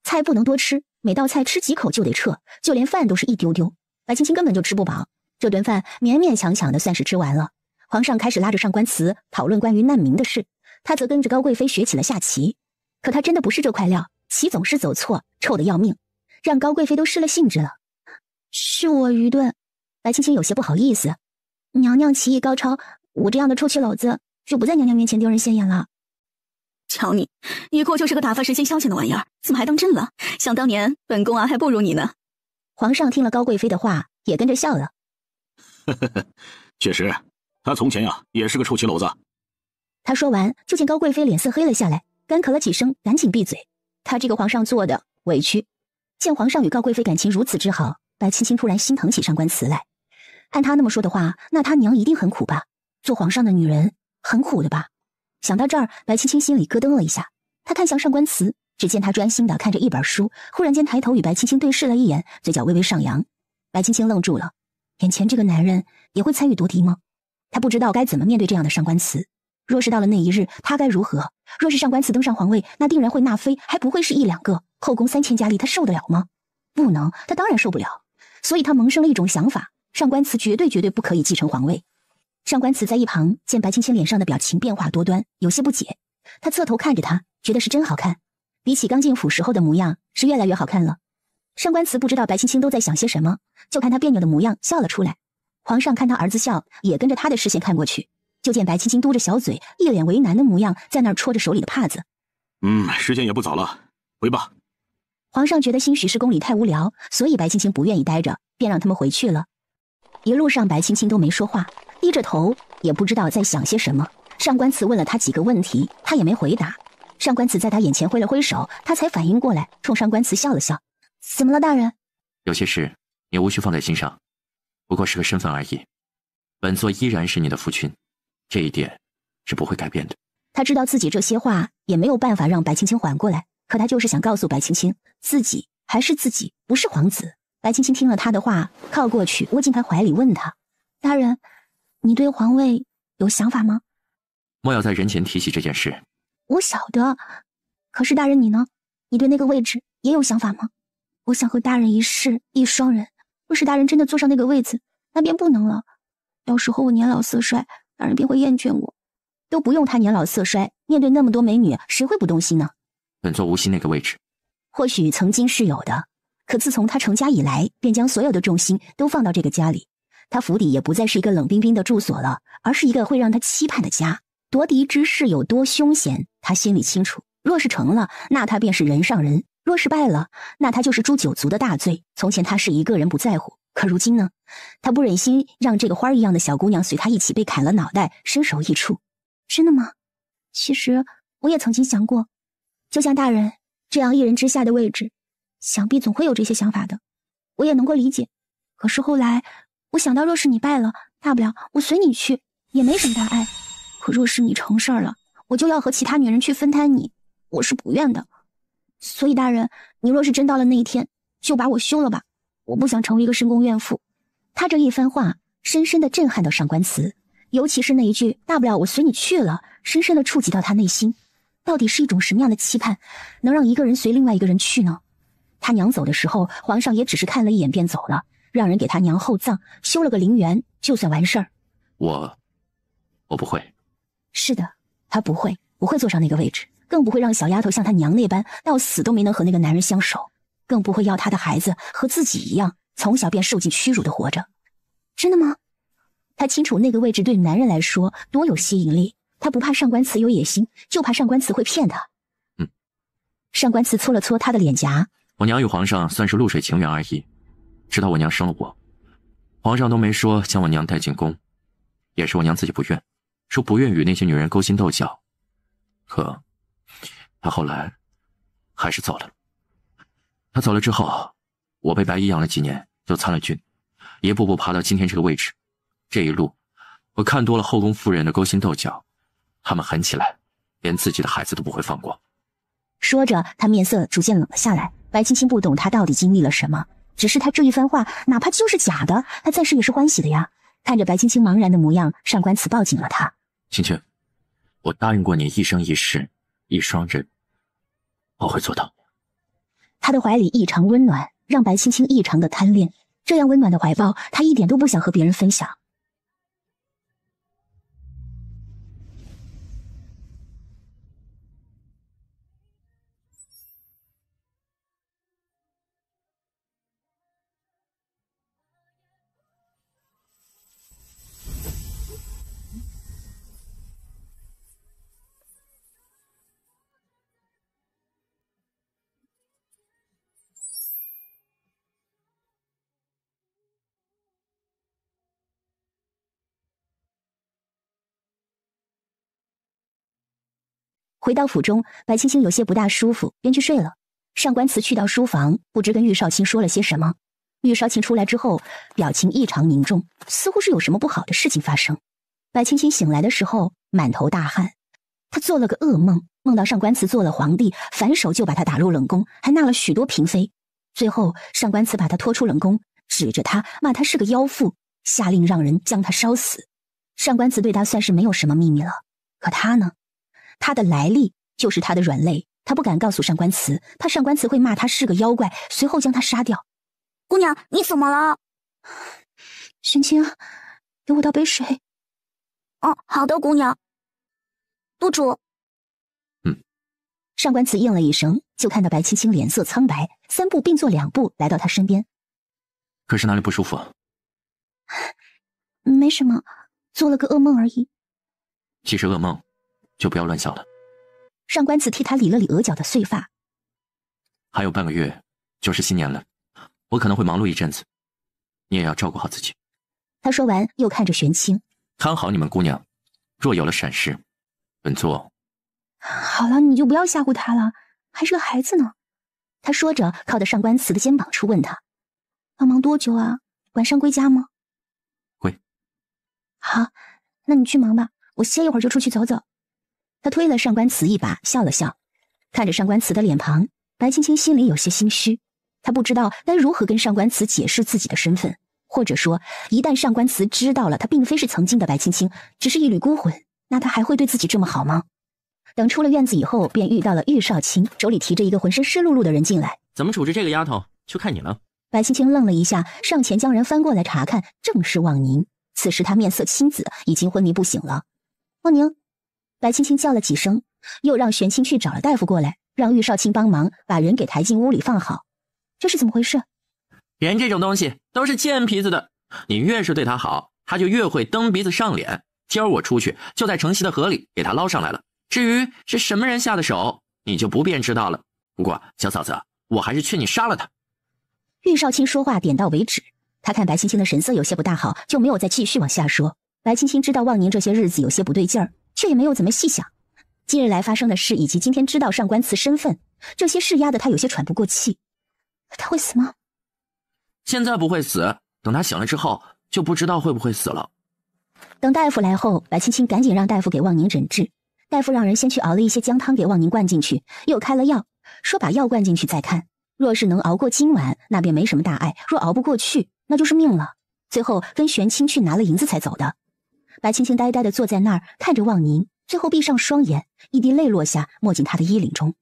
[SPEAKER 3] 菜不能多吃，每道菜吃几口就得撤，就连饭都是一丢丢。白青青根本就吃不饱，这顿饭勉勉强强的算是吃完了。皇上开始拉着上官慈讨论关于难民的事，他则跟着高贵妃学起了下棋。可他真的不是这块料，棋总是走错，臭得要命，让高贵妃都失了兴致了。是我愚钝，白青青有些不好意思。娘娘棋艺高超，我这样的臭棋篓子就不在娘娘面前丢人现眼了。
[SPEAKER 7] 瞧你，一过就是个打发时间消遣的玩意儿，怎么还当真了？想当年本宫啊还不如你呢。
[SPEAKER 3] 皇上听了高贵妃的话，也跟着笑了。
[SPEAKER 14] 确实，他从前呀也是个臭棋篓子。
[SPEAKER 3] 他说完，就见高贵妃脸色黑了下来，干咳了几声，赶紧闭嘴。他这个皇上做的委屈。见皇上与高贵妃感情如此之好，白青青突然心疼起上官慈来。按他那么说的话，那他娘一定很苦吧？做皇上的女人很苦的吧？想到这儿，白青青心里咯噔了一下。她看向上官慈，只见他专心地看着一本书，忽然间抬头与白青青对视了一眼，嘴角微微上扬。白青青愣住了，眼前这个男人也会参与夺嫡吗？她不知道该怎么面对这样的上官慈。若是到了那一日，她该如何？若是上官慈登上皇位，那定然会纳妃，还不会是1、2个，后宫3000佳丽，她受得了吗？不能，她当然受不了。所以她萌生了一种想法，上官慈绝对不可以继承皇位。上官慈在一旁见白青青脸上的表情变化多端，有些不解。他侧头看着她，觉得是真好看，比起刚进府时候的模样是越来越好看了。上官慈不知道白青青都在想些什么，就看她别扭的模样笑了出来。皇上看他儿子笑，也跟着他的视线看过去，就见白青青嘟着小嘴，一脸为难的模样，在那儿戳着手里的帕子。
[SPEAKER 14] 时间也不早了，回吧。
[SPEAKER 3] 皇上觉得兴许是宫里太无聊，所以白青青不愿意待着，便让他们回去了。一路上白青青都没说话，低着头，也不知道在想些什么。上官慈问了他几个问题，他也没回答。上官慈在他眼前挥了挥手，他才反应过来，冲上官慈笑了笑：“怎么了，大人？”
[SPEAKER 1] 有些事你无需放在心上，不过是个身份而已。本座依然是你的父君，这一点是不会改变的。
[SPEAKER 3] 他知道自己这些话也没有办法让白青青缓过来，可他就是想告诉白青青，自己还是自己，不是皇子。白青青听了他的话，靠过去窝进他怀里，问他：“大人，你对皇位有想法吗？”
[SPEAKER 1] 莫要在人前提起这件事。
[SPEAKER 3] 我晓得，可是大人你呢？你对那个位置也有想法吗？我想和大人一世一双人，若是大人真的坐上那个位子，那便不能了。到时候我年老色衰，大人便会厌倦我。都不用他年老色衰，面对那么多美女，谁会不动心呢？
[SPEAKER 1] 本座无心那个位置。
[SPEAKER 3] 或许曾经是有的，可自从他成家以来，便将所有的重心都放到这个家里。他府邸也不再是一个冷冰冰的住所了，而是一个会让他期盼的家。夺嫡之事有多凶险，他心里清楚。若是成了，那他便是人上人；若是败了，那他就是诛九族的大罪。从前他是一个人不在乎，可如今呢？他不忍心让这个花一样的小姑娘随他一起被砍了脑袋，身首异处。真的吗？其实我也曾经想过，就像大人这样一人之下的位置，想必总会有这些想法的，我也能够理解。可是后来我想到，若是你败了，大不了我随你去，也没什么大碍。可若是你成事儿了，我就要和其他女人去分摊你，我是不愿的。所以大人，你若是真到了那一天，就把我休了吧，我不想成为一个深宫怨妇。他这一番话深深地震撼到上官慈，尤其是那一句大不了我随你去了，深深地触及到他内心。到底是一种什么样的期盼，能让一个人随另外一个人去呢？他娘走的时候，皇上也只是看了一眼便走了，让人给他娘厚葬，修了个陵园，就算完事儿。
[SPEAKER 1] 我不会。
[SPEAKER 3] 是的，他不会坐上那个位置，更不会让小丫头像他娘那般到死都没能和那个男人相守，更不会要他的孩子和自己一样从小便受尽屈辱的活着。真的吗？他清楚那个位置对男人来说多有吸引力，他不怕上官慈有野心，就怕上官慈会骗他。上官慈搓了搓他的脸颊。
[SPEAKER 1] 我娘与皇上算是露水情缘而已，直到我娘生了我，皇上都没说将我娘带进宫，也是我娘自己不愿，说不愿与那些女人勾心斗角。可她后来还是走了。她走了之后，我被白衣养了几年，就参了军，一步步爬到今天这个位置。这一路我看多了后宫妇人的勾心斗角，她们狠起来连自己的孩子都不会放过。
[SPEAKER 3] 说着，他面色逐渐冷了下来。白青青不懂他到底经历了什么，只是他这一番话哪怕就是假的，他暂时也是欢喜的呀。看着白青青茫然的模样，上官慈抱紧了他。
[SPEAKER 1] 青青，我答应过你一生一世一双人，我会做到。
[SPEAKER 3] 他的怀里异常温暖，让白青青异常的贪恋。这样温暖的怀抱，他一点都不想和别人分享。回到府中，白青青有些不大舒服，便去睡了。上官慈去到书房，不知跟玉少卿说了些什么。玉少卿出来之后，表情异常凝重，似乎是有什么不好的事情发生。白青青醒来的时候，满头大汗。她做了个噩梦，梦到上官慈做了皇帝，反手就把他打入冷宫，还纳了许多嫔妃。最后，上官慈把他拖出冷宫，指着他骂他是个妖妇，下令让人将他烧死。上官慈对他算是没有什么秘密了，可他呢？他的来历就是他的软肋，他不敢告诉上官慈，怕上官慈会骂他是个妖怪，随后将他杀掉。
[SPEAKER 6] 姑娘，你怎么了？
[SPEAKER 3] 玄清，给我倒杯水。
[SPEAKER 6] 哦，好的，姑娘。督主。
[SPEAKER 3] 上官慈应了一声，就看到白青青脸色苍白，三步并作两步来到他身边。
[SPEAKER 1] 可是哪里不舒服？
[SPEAKER 3] 没什么，做了个噩梦而已。
[SPEAKER 1] 既是噩梦，就不要乱想了。
[SPEAKER 3] 上官慈替他理了理额角的碎发。
[SPEAKER 1] 还有半个月就是新年了，我可能会忙碌一阵子，你也要照顾好自己。
[SPEAKER 3] 他说完又看着玄清，
[SPEAKER 1] 看好你们姑娘，若有了闪失，本座……
[SPEAKER 3] 好了，你就不要吓唬他了，还是个孩子呢。他说着靠在上官慈的肩膀处问他，要忙多久啊？晚上归家吗？
[SPEAKER 1] 归。
[SPEAKER 3] 好，那你去忙吧，我歇一会儿就出去走走。他推了上官慈一把，笑了笑，看着上官慈的脸庞，白青青心里有些心虚。他不知道该如何跟上官慈解释自己的身份，或者说一旦上官慈知道了他并非是曾经的白青青，只是一缕孤魂，那他还会对自己这么好吗？等出了院子以后，便遇到了玉少卿，手里提着一个浑身湿漉漉的人进来。
[SPEAKER 10] 怎么处置这个丫头，就看你了。
[SPEAKER 3] 白青青愣了一下，上前将人翻过来查看，正是望宁。此时他面色青紫，已经昏迷不醒了。望宁，白青青叫了几声，又让玄清去找了大夫过来，让玉少卿帮忙把人给抬进屋里放好。这是怎么回事？
[SPEAKER 10] 人这种东西都是贱皮子的，你越是对他好，他就越会蹬鼻子上脸。今儿我出去就在城西的河里给他捞上来了，至于是什么人下的手，你就不便知道了。不过小嫂子，我还是劝你杀了他。
[SPEAKER 3] 玉少卿说话点到为止，他看白青青的神色有些不大好，就没有再继续往下说。白青青知道望宁这些日子有些不对劲儿，却也没有怎么细想。今日来发生的事，以及今天知道上官慈身份，这些事压得他有些喘不过气。他会死吗？
[SPEAKER 10] 现在不会死，等他醒了之后，就不知道会不会死了。
[SPEAKER 3] 等大夫来后，白青青赶紧让大夫给望宁诊治。大夫让人先去熬了一些姜汤给望宁灌进去，又开了药，说把药灌进去再看。若是能熬过今晚，那便没什么大碍；若熬不过去，那就是命了。最后跟玄清去拿了银子才走的。白青青呆呆地坐在那儿，看着望宁，最后闭上双眼，一滴泪落下，没进他的衣领中。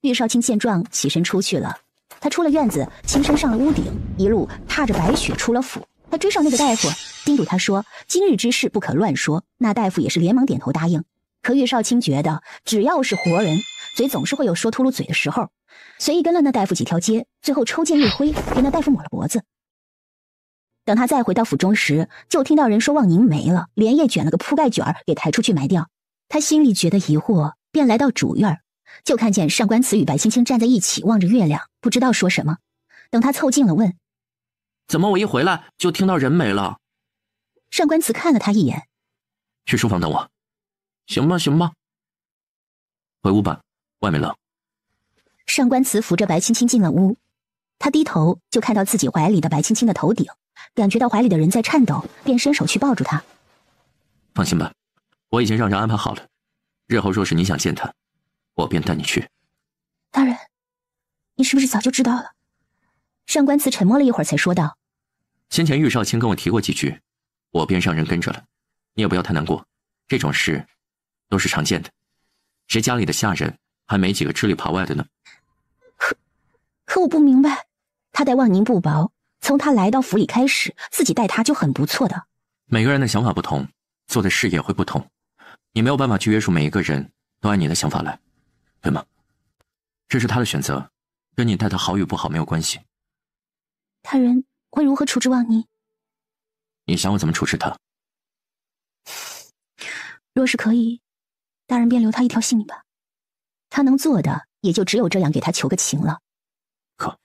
[SPEAKER 3] 玉少卿见状，起身出去了。他出了院子，亲身上了屋顶，一路踏着白雪出了府。他追上那个大夫，叮嘱他说：“今日之事不可乱说。”那大夫也是连忙点头答应。可玉少卿觉得，只要是活人，嘴总是会有说秃噜嘴的时候，随意跟了那大夫几条街，最后抽剑一挥，给那大夫抹了脖子。等他再回到府中时，就听到人说望宁没了，连夜卷了个铺盖卷给抬出去埋掉。他心里觉得疑惑，便来到主院，就看见上官慈与白青青站在一起，望着月亮，不知道说什么。等他凑近了问：“
[SPEAKER 10] 怎么我一回来就听到人没了？”
[SPEAKER 3] 上官慈看了他一眼：“
[SPEAKER 1] 去书房等我。”“
[SPEAKER 10] 行吧，行吧。”“
[SPEAKER 1] 回屋吧，外面冷。”
[SPEAKER 3] 上官慈扶着白青青进了屋，他低头就看到自己怀里的白青青的头顶，感觉到怀里的人在颤抖，便伸手去抱住他。
[SPEAKER 1] “放心吧，我已经让人安排好了，日后若是你想见他，我便带你去。”“
[SPEAKER 3] 大人，你是不是早就知道了？”上官慈沉默了一会儿才说道：“
[SPEAKER 1] 先前玉少卿跟我提过几句，我便让人跟着了。你也不要太难过，这种事都是常见的，谁家里的下人还没几个吃里扒外的呢？”
[SPEAKER 3] 可我不明白，他待望宁不薄，从他来到府里开始，自己待他就很不错的。
[SPEAKER 1] 每个人的想法不同，做的事也会不同，你没有办法去约束每一个人都按你的想法来，对吗？这是他的选择，跟你待他好与不好没有关系。
[SPEAKER 3] 大人会如何处置望宁？
[SPEAKER 1] 你想我怎么处置他？
[SPEAKER 3] 若是可以，大人便留他一条性命吧。他能做的也就只有这样，给他求个情了。
[SPEAKER 1] 可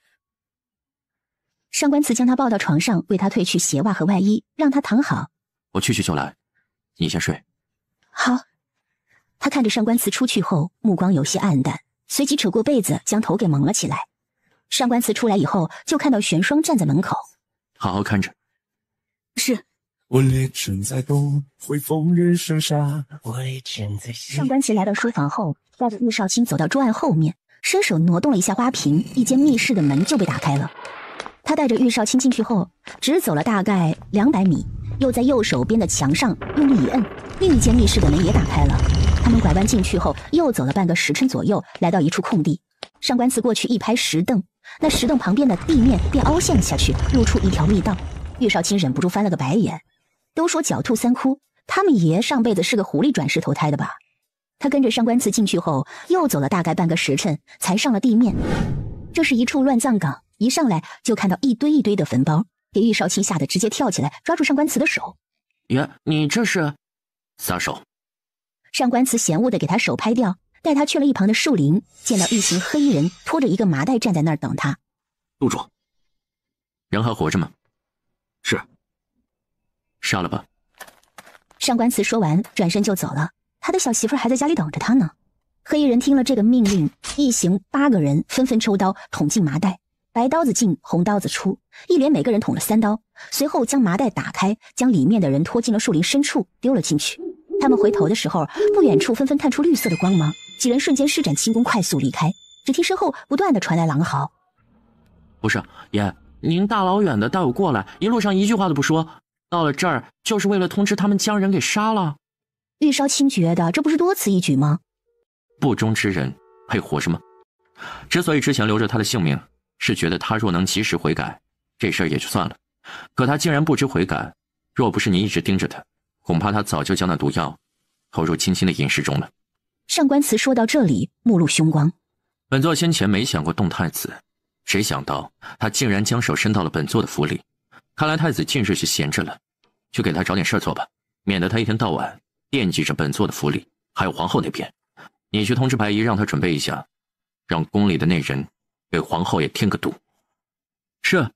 [SPEAKER 3] 上官慈将他抱到床上，为他褪去鞋袜和外衣，让他躺好。
[SPEAKER 1] 我去就来，你先睡。
[SPEAKER 3] 好。他看着上官慈出去后，目光有些黯淡，随即扯过被子将头给蒙了起来。上官慈出来以后，就看到玄霜站在门口。
[SPEAKER 1] 好好看着。
[SPEAKER 3] 是。
[SPEAKER 13] 我列阵在东，会逢人生杀。
[SPEAKER 3] 上官慈来到书房后，带着玉少卿走到桌案后面，伸手挪动了一下花瓶，一间密室的门就被打开了。他带着玉少卿进去后，只走了大概200米，又在右手边的墙上用力一摁，另一间密室的门也打开了。他们拐弯进去后，又走了半个时辰左右，来到一处空地。上官慈过去一拍石凳，那石凳旁边的地面便凹陷下去，露出一条密道。玉少卿忍不住翻了个白眼。都说狡兔3窟，他们爷上辈子是个狐狸转世投胎的吧？他跟着上官慈进去后，又走了大概半个时辰，才上了地面。这是一处乱葬岗，一上来就看到一堆一堆的坟包，给玉少卿吓得直接跳起来，抓住上官慈的手。
[SPEAKER 10] 你这是
[SPEAKER 1] 撒手！
[SPEAKER 3] 上官慈嫌恶的给他手拍掉，带他去了一旁的树林，见到一行黑衣人拖着一个麻袋站在那儿等他。
[SPEAKER 14] 路主，
[SPEAKER 1] 人还活着吗？
[SPEAKER 14] 是。
[SPEAKER 1] 杀了吧。
[SPEAKER 3] 上官慈说完转身就走了，他的小媳妇还在家里等着他呢。黑衣人听了这个命令，一行8个人纷纷抽刀捅进麻袋，白刀子进，红刀子出，一连每个人捅了3刀，随后将麻袋打开，将里面的人拖进了树林深处，丢了进去。他们回头的时候，不远处纷纷探出绿色的光芒，几人瞬间施展轻功快速离开。只听身后不断的传来狼嚎。
[SPEAKER 10] 不是爷，您大老远的带我过来，一路上一句话都不说，到了这儿就是为了通知他们将人给杀了？
[SPEAKER 3] 玉少卿觉得这不是多此一举吗？
[SPEAKER 1] 不忠之人配活着吗？之所以之前留着他的性命，是觉得他若能及时悔改，这事儿也就算了。可他竟然不知悔改，若不是你一直盯着他，恐怕他早就将那毒药投入青青的饮食中了。
[SPEAKER 3] 上官慈说到这里，目露凶光。
[SPEAKER 1] 本座先前没想过动太子，谁想到他竟然将手伸到了本座的府里。看来太子近日是闲着了，去给他找点事儿做吧，免得他一天到晚惦记着本座的府里，还有皇后那边。你去通知白姨，让他准备一下，让宫里的那人给皇后也添个毒。是。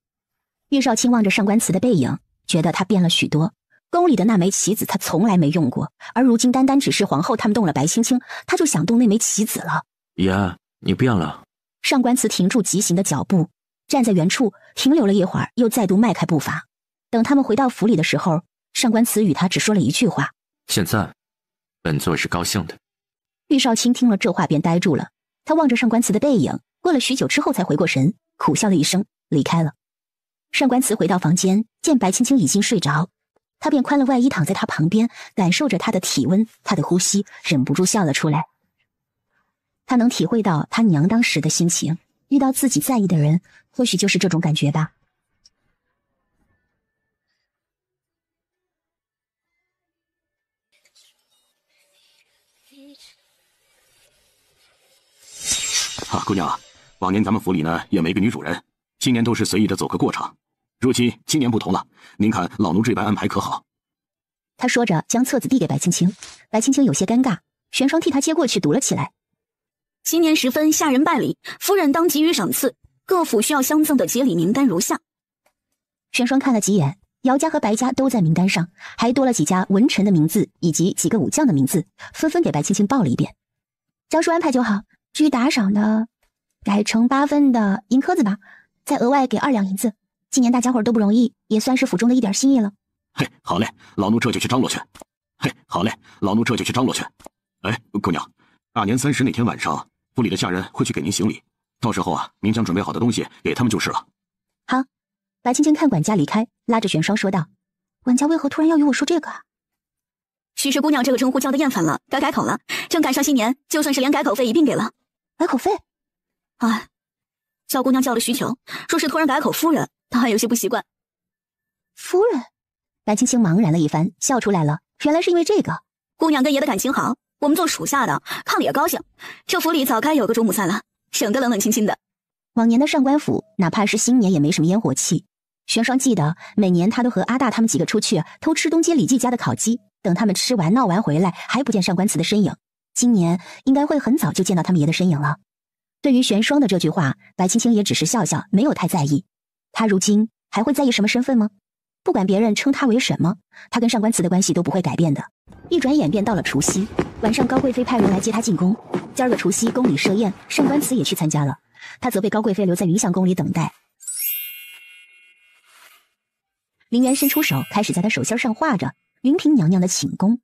[SPEAKER 3] 玉少卿望着上官慈的背影，觉得他变了许多。宫里的那枚棋子他从来没用过，而如今单单只是皇后他们动了白青青，他就想动那枚棋子了。
[SPEAKER 1] 爷，你变了。
[SPEAKER 3] 上官慈停住急行的脚步，站在原处停留了一会儿，又再度迈开步伐。等他们回到府里的时候，上官慈与他只说了一句话：
[SPEAKER 1] 现在本座是高兴的。
[SPEAKER 3] 玉少卿听了这话便呆住了，他望着上官慈的背影，过了许久之后才回过神，苦笑了一声，离开了。上官慈回到房间，见白青青已经睡着，他便宽了外衣躺在她旁边，感受着她的体温，她的呼吸，忍不住笑了出来。他能体会到他娘当时的心情，遇到自己在意的人，或许就是这种感觉吧。
[SPEAKER 14] 姑娘，往年咱们府里呢也没个女主人，今年都是随意的走个过场。如今年不同了，您看老奴这般安排可好？
[SPEAKER 3] 他说着将册子递给白青青，白青青有些尴尬，玄霜替他接过去读了起来。
[SPEAKER 7] 新年时分，下人拜礼，夫人当给予赏赐，各府需要相赠的节礼名单如下。
[SPEAKER 3] 玄霜看了几眼，姚家和白家都在名单上，还多了几家文臣的名字以及几个武将的名字，纷纷给白青青报了一遍。照书安排就好，至于打赏的，改成8分的银颗子吧，再额外给2两银子。今年大家伙都不容易，也算是府中的一点心意了。
[SPEAKER 14] 嘿，好嘞，老奴这就去张罗去。嘿，好嘞，老奴这就去张罗去。哎，姑娘，大年30那天晚上，府里的下人会去给您行礼，到时候啊，您将准备好的东西给他们就是了。
[SPEAKER 3] 好。白青青看管家离开，拉着玄霜说道：管家为何突然要与我说这个啊？
[SPEAKER 7] 许是姑娘这个称呼叫得厌烦了，该改口了。正赶上新年，就算是连改口费一并给了。
[SPEAKER 3] 改口费？
[SPEAKER 7] 哎，叫姑娘叫了许久，说是突然改口夫人，她还有些不习惯。
[SPEAKER 3] 夫人？白青青茫然了一番，笑出来了。原来是因为这个。
[SPEAKER 7] 姑娘跟爷的感情好，我们做属下的看了也高兴。这府里早该有个主母赛了，省得冷冷清清的。
[SPEAKER 3] 往年的上官府，哪怕是新年也没什么烟火气。玄霜记得每年他都和阿大他们几个出去偷吃东街李记家的烤鸡，等他们吃完闹完回来，还不见上官慈的身影。今年应该会很早就见到他们爷的身影了。对于玄霜的这句话，白青青也只是笑笑，没有太在意。他如今还会在意什么身份吗？不管别人称他为什么，他跟上官慈的关系都不会改变的。一转眼便到了除夕，晚上高贵妃派人来接他进宫。今儿个除夕宫里设宴，上官慈也去参加了，他则被高贵妃留在云相宫里等待。林渊伸出手，开始在他手心上画着云嫔娘娘的寝宫。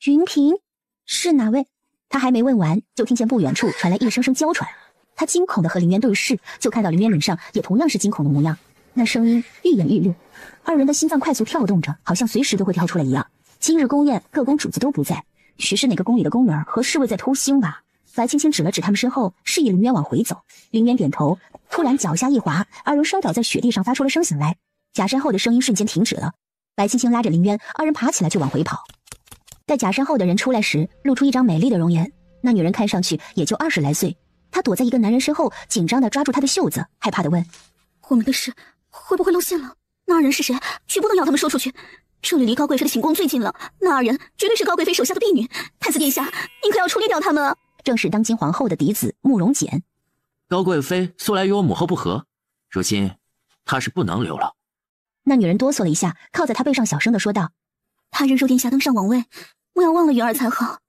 [SPEAKER 3] 云嫔是哪位？他还没问完，就听见不远处传来一声声娇喘。他惊恐的和林渊对视，就看到林渊脸上也同样是惊恐的模样。那声音愈演愈烈，二人的心脏快速跳动着，好像随时都会跳出来一样。今日宫宴，各宫主子都不在，许是哪个宫里的宫女和侍卫在偷腥吧。白青青指了指他们身后，示意林渊往回走。林渊点头，突然脚下一滑，二人摔倒在雪地上，发出了声响来。假山后的声音瞬间停止了，白青青拉着林渊，二人爬起来就往回跑。待假山后的人出来时，露出一张美丽的容颜。那女人看上去也就20来岁，她躲在一个男人身后，紧张地抓住他的袖子，害怕地问：
[SPEAKER 7] 我们的事会不会露馅了？那二人是谁？绝不能要他们说出去。这里离高贵妃的寝宫最近了，那二人绝对是高贵妃手下的婢女。太子殿下，您可要处理掉他们啊！
[SPEAKER 3] 正是当今皇后的嫡子慕容简。
[SPEAKER 10] 高贵妃素来与我母后不和，如今她是不能留了。
[SPEAKER 3] 那女人哆嗦了一下，靠在他背上小声的说道：“
[SPEAKER 6] 他认受殿下登上王位，莫要忘了云儿才好。”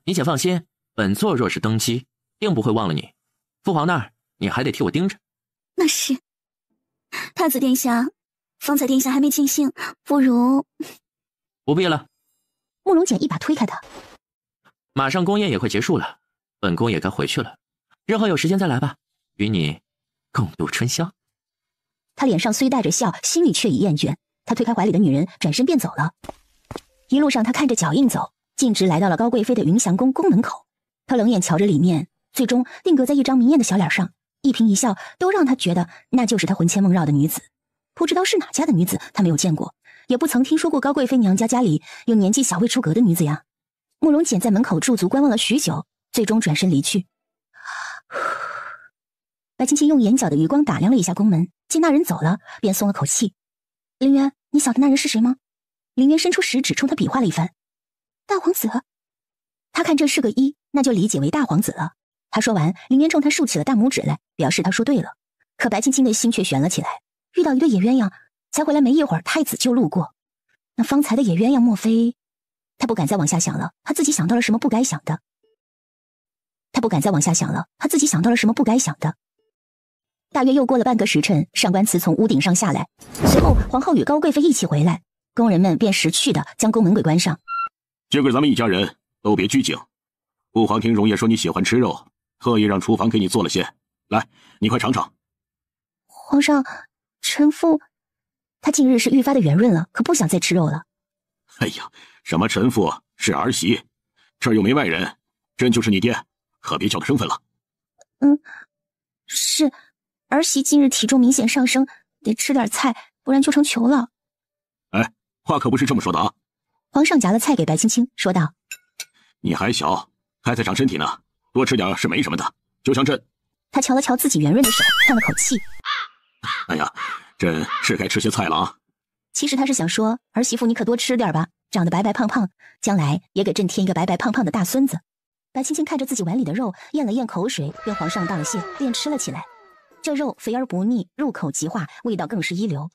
[SPEAKER 10] 你且放心，本座若是登基，定不会忘了你。父皇那儿你还得替我盯着。
[SPEAKER 6] 那是。太子殿下，方才殿下还没尽兴，不如……
[SPEAKER 10] 不必了。
[SPEAKER 3] 慕容简一把推开他。
[SPEAKER 10] 马上宫宴也快结束了，本宫也该回去了。日后有时间再来吧，与你共度春宵。
[SPEAKER 3] 他脸上虽带着笑，心里却已厌倦。他推开怀里的女人，转身便走了。一路上，他看着脚印走，径直来到了高贵妃的云祥宫宫门口。他冷眼瞧着里面，最终定格在一张明艳的小脸上，一颦一笑都让他觉得那就是他魂牵梦绕的女子。不知道是哪家的女子，他没有见过，也不曾听说过高贵妃娘家里有年纪小未出阁的女子呀。慕容简在门口驻足观望了许久，最终转身离去。白青青用眼角的余光打量了一下宫门，见那人走了，便松了口气。林渊，你晓得那人是谁吗？林渊伸出食指冲他比划了一番。大皇子。他看这是个一，那就理解为大皇子了。他说完，林渊冲他竖起了大拇指来，表示他说对了。可白青青的心却悬了起来，遇到一对野鸳鸯，才回来没一会儿，太子就路过。那方才的野鸳鸯莫非……他不敢再往下想了，他自己想到了什么不该想的。大约又过了半个时辰，上官慈从屋顶上下来，随后皇后与高贵妃一起回来，宫人们便识趣的将宫门给关上。
[SPEAKER 2] 今个咱们一家人都别拘谨。父皇听容爷说你喜欢吃肉，特意让厨房给你做了些，来，你快尝尝。
[SPEAKER 3] 皇上，臣妇……他近日是愈发的圆润了，可不想再吃肉了。
[SPEAKER 2] 哎呀，什么臣妇是儿媳，这儿又没外人，朕就是你爹，可别叫个生分了。
[SPEAKER 3] 是。儿媳近日体重明显上升，得吃点菜，不然就成球了。
[SPEAKER 2] 哎，话可不是这么说的啊！
[SPEAKER 3] 皇上夹了菜给白青青，说道：“
[SPEAKER 2] 你还小，还在长身体呢，多吃点是没什么的。就像朕……”
[SPEAKER 3] 他瞧了瞧自己圆润的手，叹了口气：“
[SPEAKER 2] 哎呀，朕是该吃些菜了啊。”
[SPEAKER 3] 其实他是想说，儿媳妇你可多吃点吧，长得白白胖胖，将来也给朕添一个白白胖胖的大孙子。白青青看着自己碗里的肉，咽了咽口水，跟皇上道了谢，便吃了起来。这肉肥而不腻，入口即化，味道更是一流。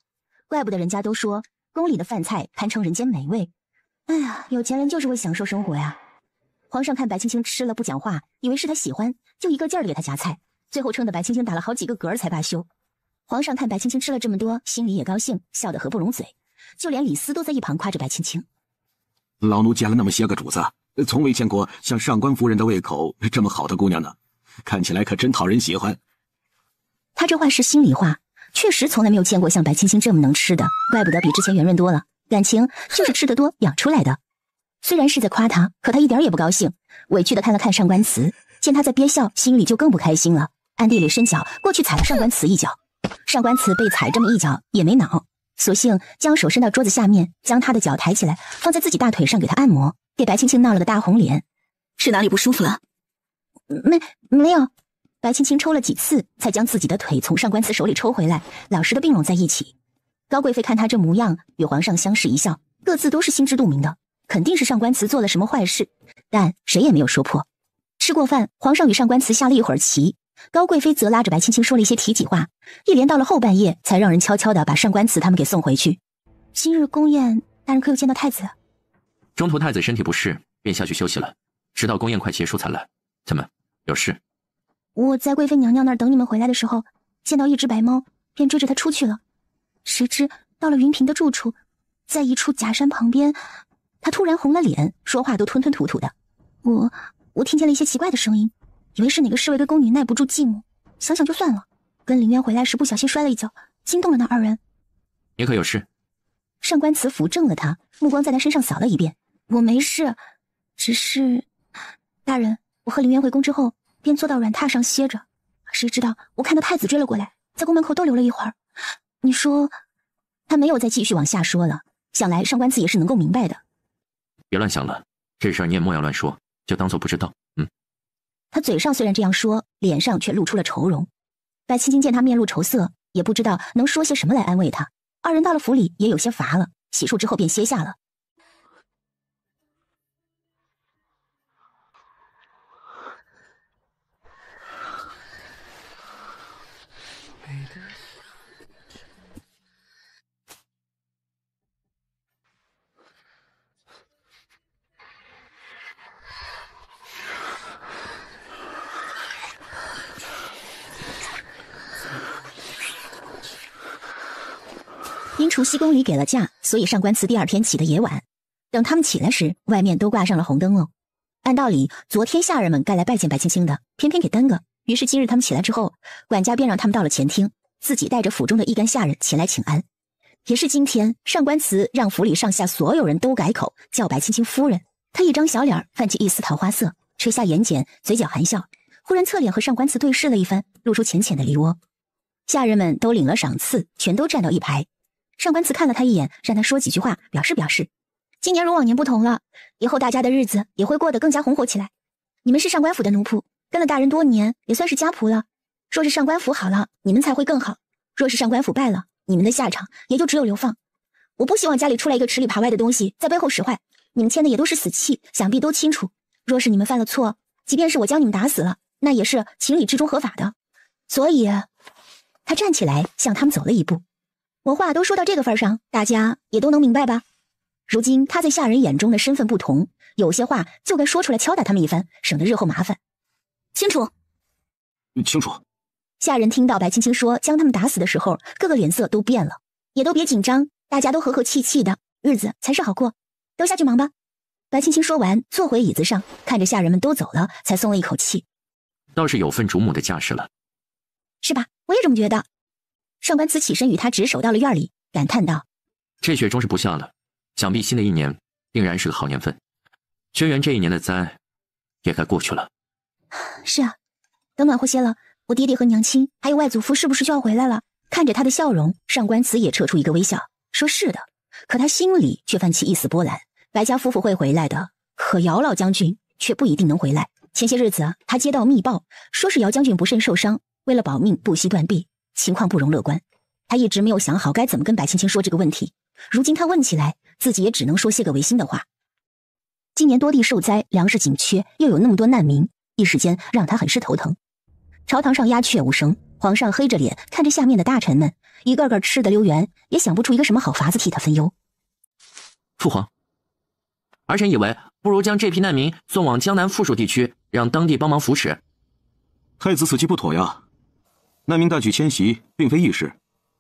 [SPEAKER 3] 怪不得人家都说宫里的饭菜堪称人间美味。哎呀，有钱人就是会享受生活呀。皇上看白青青吃了不讲话，以为是他喜欢，就一个劲儿的给他夹菜，最后撑得白青青打了好几个嗝才罢休。皇上看白青青吃了这么多，心里也高兴，笑得合不拢嘴。就连李斯都在一旁夸着白青青：“
[SPEAKER 14] 老奴见了那么些个主子，从未见过像上官夫人的胃口这么好的姑娘呢，看起来可真讨人喜欢。”
[SPEAKER 3] 他这话是心里话，确实从来没有见过像白青青这么能吃的，怪不得比之前圆润多了，感情就是吃得多养出来的。虽然是在夸他，可他一点也不高兴，委屈的看了看上官慈，见他在憋笑，心里就更不开心了，暗地里伸脚过去踩了上官慈一脚。上官慈被踩这么一脚也没恼，索性将手伸到桌子下面，将他的脚抬起来放在自己大腿上给他按摩，给白青青闹了个大红脸。
[SPEAKER 7] 是哪里不舒服了？
[SPEAKER 3] 没有。白青青抽了几次，才将自己的腿从上官慈手里抽回来，老实的并拢在一起。高贵妃看他这模样，与皇上相视一笑，各自都是心知肚明的，肯定是上官慈做了什么坏事，但谁也没有说破。吃过饭，皇上与上官慈下了一会儿棋，高贵妃则拉着白青青说了一些体己话，一连到了后半夜，才让人悄悄的把上官慈他们给送回去。今日宫宴，大人可有见到太子？
[SPEAKER 10] 中途太子身体不适，便下去休息了，直到宫宴快结束才来。怎么，有事？
[SPEAKER 3] 我在贵妃娘娘那儿等你们回来的时候，见到一只白猫，便追着它出去了。谁知到了云嫔的住处，在一处假山旁边，它突然红了脸，说话都吞吞吐吐的。我听见了一些奇怪的声音，以为是哪个侍卫跟宫女耐不住寂寞，想想就算了。跟林渊回来时不小心摔了一跤，惊动了那二人。
[SPEAKER 10] 你可有事？
[SPEAKER 3] 上官慈扶正了他，目光在他身上扫了一遍。我没事，只是……大人，我和林渊回宫之后，便坐到软榻上歇着，谁知道我看到太子追了过来，在宫门口逗留了一会儿。你说……他没有再继续往下说了，想来上官慈也是能够明白的。
[SPEAKER 10] 别乱想了，这事儿你也莫要乱说，就当做不知道。
[SPEAKER 3] 他嘴上虽然这样说，脸上却露出了愁容。白青青见他面露愁色，也不知道能说些什么来安慰他。二人到了府里也有些乏了，洗漱之后便歇下了。因除夕宫里给了假，所以上官祠第二天起的也晚。等他们起来时，外面都挂上了红灯笼。按道理，昨天下人们该来拜见白青青的，偏偏给耽搁。于是今日他们起来之后，管家便让他们到了前厅，自己带着府中的一干下人前来请安。也是今天，上官祠让府里上下所有人都改口叫白青青夫人。她一张小脸泛起一丝桃花色，垂下眼睑，嘴角含笑，忽然侧脸和上官祠对视了一番，露出浅浅的梨涡。下人们都领了赏赐，全都站到一排。上官祠看了他一眼，让他说几句话，表示。今年如往年不同了，以后大家的日子也会过得更加红火起来。你们是上官府的奴仆，跟了大人多年，也算是家仆了。若是上官府好了，你们才会更好；若是上官府败了，你们的下场也就只有流放。我不希望家里出来一个吃里扒外的东西，在背后使坏。你们签的也都是死契，想必都清楚。若是你们犯了错，即便是我将你们打死了，那也是情理之中合法的。所以，他站起来向他们走了一步。我话都说到这个份上，大家也都能明白吧？如今他在下人眼中的身份不同，有些话就该说出来敲打他们一番，省得日后麻烦。清楚。下人听到白青青说将他们打死的时候，个个脸色都变了。也都别紧张，大家都和和气气的，日子才是好过。都下去忙吧。白青青说完，坐回椅子上，看着下人们都走了，才松了一口气。
[SPEAKER 1] 倒是有份主母的架势了。
[SPEAKER 3] 是吧？我也这么觉得。上官祠起身与他执手到了院里，感叹道：
[SPEAKER 1] 这雪终是不下了，想必新的一年定然是个好年份。轩辕这一年的灾也该过去了。
[SPEAKER 3] 是啊，等暖和些了，我爹爹和娘亲还有外祖父是不是就要回来了？看着他的笑容，上官祠也撤出一个微笑，说是的。可他心里却泛起一丝波澜。白家夫妇会回来的，可姚老将军却不一定能回来。前些日子他接到密报，说是姚将军不慎受伤，为了保命不惜断臂，情况不容乐观。他一直没有想好该怎么跟白青青说这个问题，如今他问起来，自己也只能说些个违心的话。今年多地受灾，粮食紧缺，又有那么多难民，一时间让他很是头疼。朝堂上鸦雀无声，皇上黑着脸看着下面的大臣们，一个个吃得溜圆，也想不出一个什么好法子替他分忧。
[SPEAKER 10] 父皇，儿臣以为不如将这批难民送往江南附属地区，让当地帮忙扶持。
[SPEAKER 9] 太子此计不妥呀！难民大举迁徙并非易事，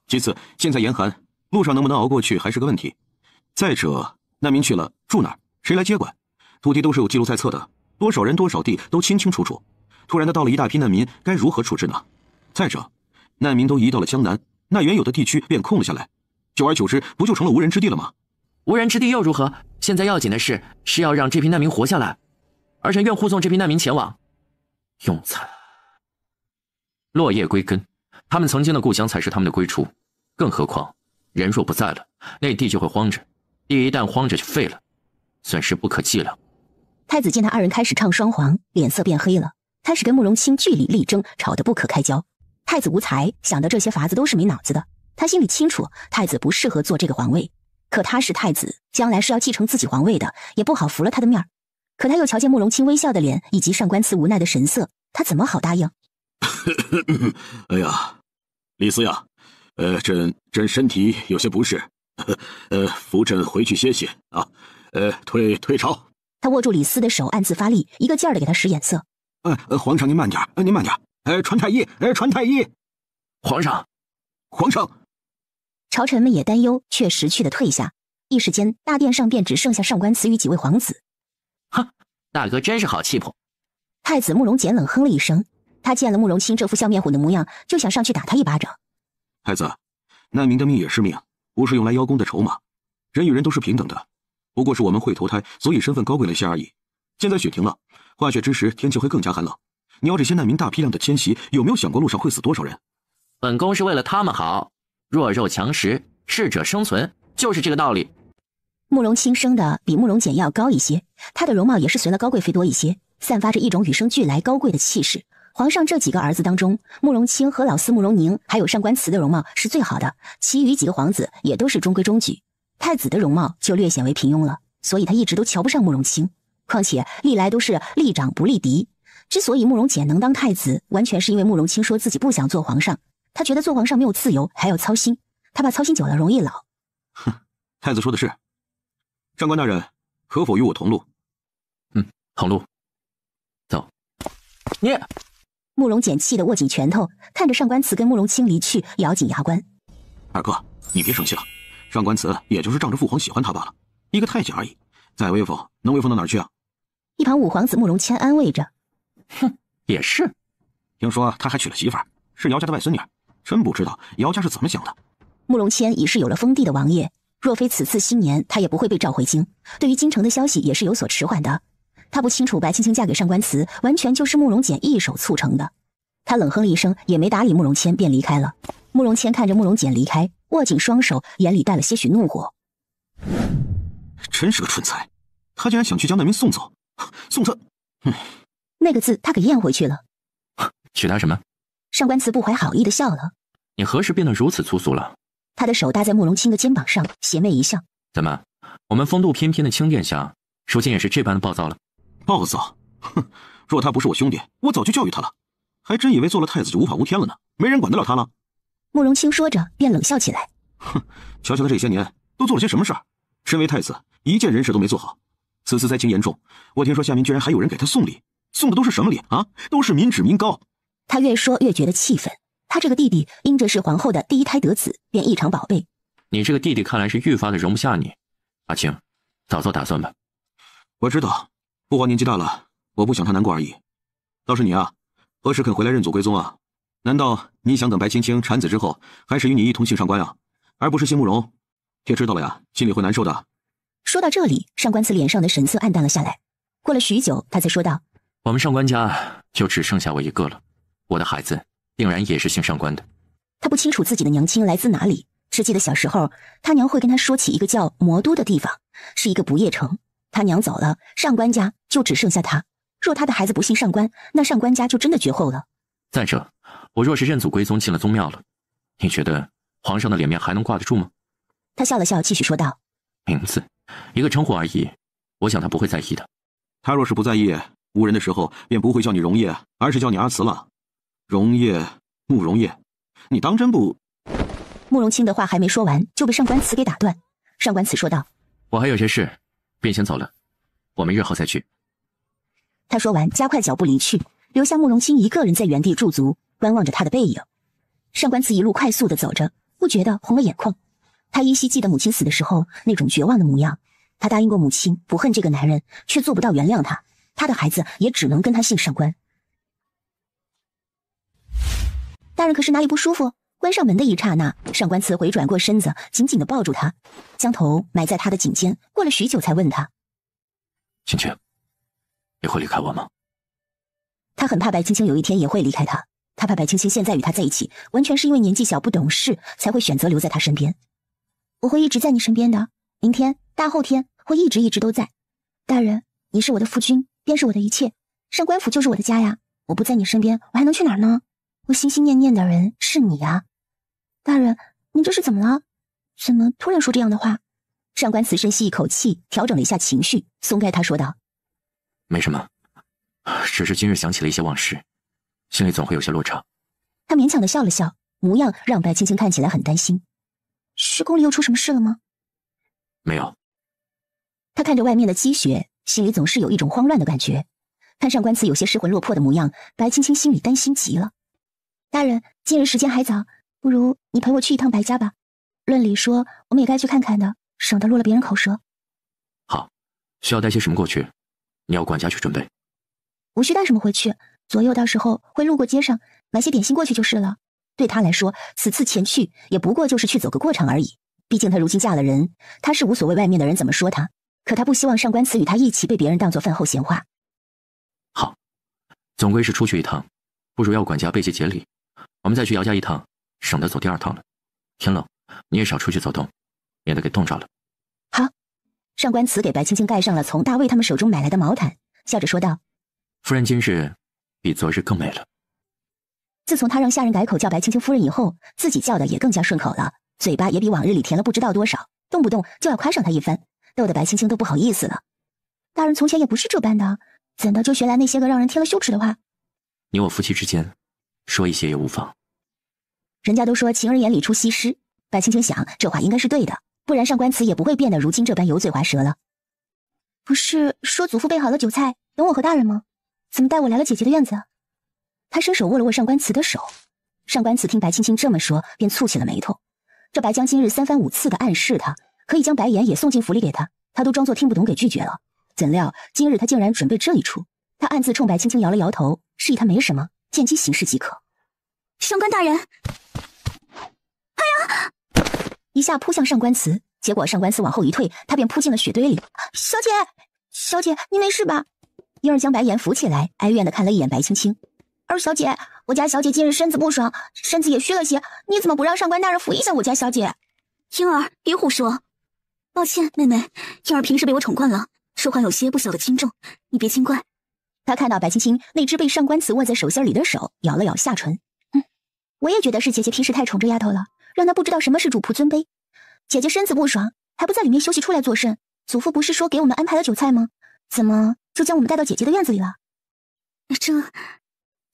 [SPEAKER 9] 其次现在严寒，路上能不能熬过去还是个问题。再者，难民去了住哪儿？谁来接管？土地都是有记录在册的，多少人多少地都清清楚楚。突然的到了一大批难民，该如何处置呢？再者，难民都移到了江南，那原有的地区便空了下来，久而久之，不就成了无人之地了吗？
[SPEAKER 10] 无人之地又如何？现在要紧的是要让这批难民活下来。儿臣愿护送这批难民前往。
[SPEAKER 1] 庸才，落叶归根，他们曾经的故乡才是他们的归处。更何况，人若不在了，那地就会荒着，地一旦荒着就废了，损失不可计量。
[SPEAKER 3] 太子见他二人开始唱双簧，脸色变黑了，开始跟慕容清据理力争，吵得不可开交。太子无才，想的这些法子都是没脑子的。他心里清楚，太子不适合做这个皇位。可他是太子，将来是要继承自己皇位的，也不好服了他的面儿。可他又瞧见慕容清微笑的脸，以及上官祠无奈的神色，他怎么好答应？
[SPEAKER 2] 哎呀，李司呀，朕身体有些不适，扶朕回去歇歇啊。退朝。
[SPEAKER 3] 他握住李斯的手，暗自发力，一个劲儿的给他使眼色。
[SPEAKER 14] 皇上您慢点，您慢点。传太医，传太医。
[SPEAKER 10] 皇上。
[SPEAKER 3] 朝臣们也担忧，却识趣的退下。一时间，大殿上便只剩下上官祠与几位皇子。
[SPEAKER 10] 哼，大哥真是好气魄。
[SPEAKER 3] 太子慕容简冷哼了一声，他见了慕容清这副笑面虎的模样，就想上去打他一巴掌。
[SPEAKER 9] 太子，难民的命也是命，不是用来邀功的筹码。人与人都是平等的，不过是我们会投胎，所以身份高贵了些而已。现在雪停了，化雪之时，天气会更加寒冷。你要这些难民大批量的迁徙，有没有想过路上会死多少人？
[SPEAKER 10] 本宫是为了他们好，弱肉强食，适者生存，就是这个道理。
[SPEAKER 3] 慕容清生的比慕容简要高一些，他的容貌也是随了高贵妃多一些，散发着一种与生俱来高贵的气势。皇上这几个儿子当中，慕容清和老四慕容宁还有上官祠的容貌是最好的，其余几个皇子也都是中规中矩。太子的容貌就略显为平庸了，所以他一直都瞧不上慕容清。况且历来都是立长不立嫡，之所以慕容简能当太子，完全是因为慕容清说自己不想做皇上，他觉得做皇上没有自由，还要操心，他怕操心久了容易老。
[SPEAKER 9] 哼，太子说的是。上官大人，可否与我同路？
[SPEAKER 1] 同路。走。
[SPEAKER 10] 你。
[SPEAKER 3] 慕容简气得握紧拳头，看着上官祠跟慕容清离去，咬紧牙关。
[SPEAKER 9] 二哥，你别生气了，上官慈也就是仗着父皇喜欢他罢了，一个太监而已，再威风能威风到哪儿去啊？
[SPEAKER 3] 一旁五皇子慕容谦安慰着：“
[SPEAKER 10] 哼，也是。
[SPEAKER 9] 听说他还娶了媳妇儿，是姚家的外孙女，真不知道姚家是怎么想的。”
[SPEAKER 3] 慕容谦已是有了封地的王爷，若非此次新年，他也不会被召回京。对于京城的消息也是有所迟缓的。他不清楚白青青嫁给上官慈，完全就是慕容简一手促成的。他冷哼了一声，也没搭理慕容谦，便离开了。慕容谦看着慕容简离开，握紧双手，眼里带了些许怒火。
[SPEAKER 9] 真是个蠢材，他竟然想去将难民送走，送他……
[SPEAKER 3] 那个字他给咽回去了。
[SPEAKER 10] 娶她什么？
[SPEAKER 3] 上官慈不怀好意的笑了。
[SPEAKER 10] 你何时变得如此粗俗了？
[SPEAKER 3] 他的手搭在慕容清的肩膀上，邪魅一笑。
[SPEAKER 10] 怎么，我们风度翩翩的清殿下，如今也是这般的暴躁了？
[SPEAKER 9] 暴躁？哼！若他不是我兄弟，我早就教育他了。还真以为做了太子就无法无天了呢？没人管得了他了。
[SPEAKER 3] 慕容清说着，便冷笑起来。
[SPEAKER 9] 哼！瞧瞧他这些年都做了些什么事儿？身为太子，一件人事都没做好。此次灾情严重，我听说下面居然还有人给他送礼，送的都是什么礼啊？都是民脂民膏。
[SPEAKER 3] 他越说越觉得气愤。他这个弟弟因着是皇后的第一胎得子，便异常宝贝。
[SPEAKER 10] 你这个弟弟看来是愈发的容不下你。阿青，早做打算吧。
[SPEAKER 9] 我知道，父皇年纪大了，我不想他难过而已。倒是你啊，何时肯回来认祖归宗啊？难道你想等白青青产子之后，还是与你一同姓上官啊，而不是姓慕容？爹知道了呀，心里会难受的。
[SPEAKER 3] 说到这里，上官慈脸上的神色暗淡了下来。过了许久，他才说道：“
[SPEAKER 10] 我们上官家就只剩下我一个了，我的孩子定然也是姓上官的。”
[SPEAKER 3] 他不清楚自己的娘亲来自哪里，只记得小时候他娘会跟他说起一个叫魔都的地方，是一个不夜城。他娘走了，上官家就只剩下他。若他的孩子不姓上官，那上官家就真的绝后了。
[SPEAKER 10] 再者，我若是认祖归宗进了宗庙了，你觉得皇上的脸面还能挂得住吗？
[SPEAKER 3] 他笑了笑，继续说道：“
[SPEAKER 10] 名字，一个称呼而已，我想他不会在意的。
[SPEAKER 9] 他若是不在意，无人的时候便不会叫你容叶，而是叫你阿慈了。容叶，慕容叶，你当真不……”
[SPEAKER 3] 慕容清的话还没说完，就被上官慈给打断。上官慈说道：“
[SPEAKER 10] 我还有些事，便先走了，我们日后再聚。”
[SPEAKER 3] 他说完，加快脚步离去，留下慕容清一个人在原地驻足，观望着他的背影。上官慈一路快速的走着，不觉得红了眼眶。他依稀记得母亲死的时候那种绝望的模样。他答应过母亲不恨这个男人，却做不到原谅他。他的孩子也只能跟他姓上官。大人可是哪里不舒服？关上门的一刹那，上官慈回转过身子，紧紧的抱住他，将头埋在他的颈间。过了许久，才问他：“
[SPEAKER 10] 青青，你会离开我吗？”
[SPEAKER 3] 他很怕白青青有一天也会离开他，他怕白青青现在与他在一起，完全是因为年纪小不懂事，才会选择留在他身边。我会一直在你身边的，明天、大后天会一直都在。大人，你是我的夫君，便是我的一切。上官府就是我的家呀，我不在你身边，我还能去哪儿呢？我心心念念的人是你呀。大人，你这是怎么了？怎么突然说这样的话？上官慈深吸一口气，调整了一下情绪，松开他说道：“
[SPEAKER 10] 没什么，只是今日想起了一些往事，心里总会有些落差。”
[SPEAKER 3] 他勉强的笑了笑，模样让白青青看起来很担心。虚宫里又出什么事了吗？
[SPEAKER 10] 没有。
[SPEAKER 3] 他看着外面的积雪，心里总是有一种慌乱的感觉。看上官慈有些失魂落魄的模样，白青青心里担心极了。大人，今日时间还早，不如你陪我去一趟白家吧。论理说，我们也该去看看的，省得落了别人口舌。
[SPEAKER 10] 好，需要带些什么过去？你要管家去准备。
[SPEAKER 3] 无需带什么回去，左右到时候会路过街上，买些点心过去就是了。对他来说，此次前去也不过就是去走个过场而已。毕竟他如今嫁了人，他是无所谓外面的人怎么说他，可他不希望上官慈与他一起被别人当作饭后闲话。
[SPEAKER 10] 好，总归是出去一趟，不如要管家备些节礼。我们再去姚家一趟，省得走第二趟了。天冷，你也少出去走动，免得给冻着了。
[SPEAKER 3] 好。上官慈给白青青盖上了从大卫他们手中买来的毛毯，笑着说道：“
[SPEAKER 10] 夫人今日比昨日更美了。”
[SPEAKER 3] 自从他让下人改口叫白青青夫人以后，自己叫的也更加顺口了，嘴巴也比往日里甜了不知道多少，动不动就要夸赏他一番，逗得白青青都不好意思了。大人从前也不是这般的，怎的就学来那些个让人听了羞耻的话？
[SPEAKER 10] 你我夫妻之间，说一些也无妨。
[SPEAKER 3] 人家都说情人眼里出西施，白青青想这话应该是对的，不然上官慈也不会变得如今这般油嘴滑舌了。不是说祖父备好了酒菜等我和大人吗？怎么带我来了姐姐的院子？他伸手握了握上官慈的手。上官慈听白青青这么说，便蹙起了眉头。这白江今日3番5次的暗示他，可以将白岩也送进府里给他，他都装作听不懂给拒绝了。怎料今日他竟然准备这一出，他暗自冲白青青摇了摇头，示意他没什么，见机行事即可。
[SPEAKER 6] 上官大人！
[SPEAKER 3] 一下扑向上官慈，结果上官慈往后一退，他便扑进了雪堆里。小姐，小姐，你没事吧？婴儿将白岩扶起来，哀怨地看了一眼白青青。二小姐，我家小姐今日身子不爽，身子也虚了些，你怎么不让上官大人扶一下我家小姐？
[SPEAKER 6] 婴儿，别胡说。抱歉，妹妹，婴儿平时被我宠惯了，说话有些不晓得轻重，你别见怪。
[SPEAKER 3] 他看到白青青那只被上官慈握在手心里的手，咬了咬下唇。我也觉得是姐姐平时太宠这丫头了，让她不知道什么是主仆尊卑。姐姐身子不爽，还不在里面休息出来做甚？祖父不是说给我们安排了酒菜吗？怎么就将我们带到姐姐的院子里了？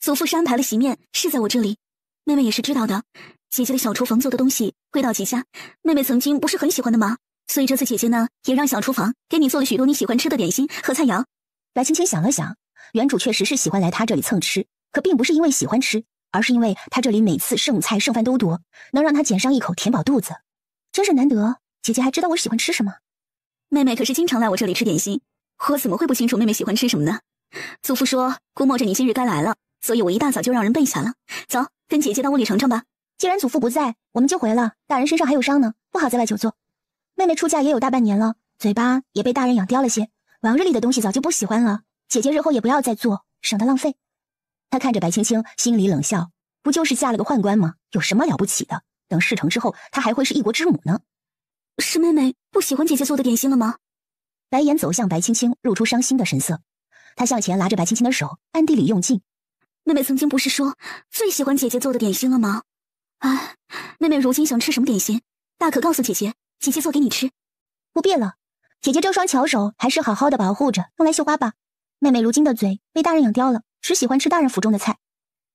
[SPEAKER 6] 祖父是安排了席面，是在我这里。妹妹也是知道的，姐姐的小厨房做的东西味道极佳，妹妹曾经不是很喜欢的吗？所以这次姐姐呢，也让小厨房给你做了许多你喜欢吃的点心和菜肴。
[SPEAKER 3] 白青青想了想，原主确实是喜欢来她这里蹭吃，可并不是因为喜欢吃，而是因为她这里每次剩菜剩饭都多，能让她捡上一口填饱肚子。真是难得，姐姐还知道我喜欢吃什么。
[SPEAKER 6] 妹妹可是经常来我这里吃点心，我怎么会不清楚妹妹喜欢吃什么呢？祖父说估摸着你今日该来了，所以我一大早就让人备下了。走，跟姐姐到屋里尝尝吧。
[SPEAKER 3] 既然祖父不在，我们就回了。大人身上还有伤呢，不好在外久坐。妹妹出嫁也有大半年了，嘴巴也被大人养刁了些，往日里的东西早就不喜欢了。姐姐日后也不要再做，省得浪费。他看着白青青，心里冷笑，不就是嫁了个宦官吗？有什么了不起的？等事成之后，她还会是一国之母呢。
[SPEAKER 6] 是妹妹不喜欢姐姐做的点心了吗？
[SPEAKER 3] 白岩走向白青青，露出伤心的神色。他向前拉着白青青的手，暗地里用劲。
[SPEAKER 6] 妹妹曾经不是说最喜欢姐姐做的点心了吗？啊，妹妹如今想吃什么点心，大可告诉姐姐，姐姐做给你吃。
[SPEAKER 3] 不必了，姐姐这双巧手还是好好的保护着，用来绣花吧。妹妹如今的嘴被大人养刁了，只喜欢吃大人府中的菜。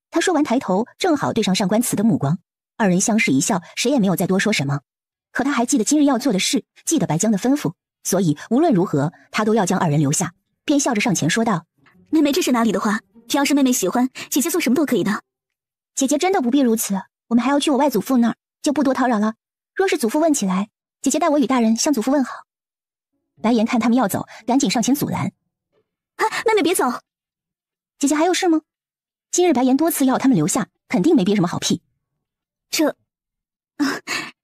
[SPEAKER 3] 他说完抬头，正好对上上官慈的目光。二人相视一笑，谁也没有再多说什么。可他还记得今日要做的事，记得白江的吩咐，所以无论如何，他都要将二人留下，便笑着上前说道：
[SPEAKER 6] 妹妹，这是哪里的话？只要是妹妹喜欢，姐姐做什么都可以的。
[SPEAKER 3] 姐姐真的不必如此，我们还要去我外祖父那儿，就不多叨扰了。若是祖父问起来，姐姐代我与大人向祖父问好。白岩看他们要走，赶紧上前阻拦：
[SPEAKER 6] 妹妹别走。
[SPEAKER 3] 姐姐还有事吗？今日白岩多次要他们留下，肯定没憋什么好屁。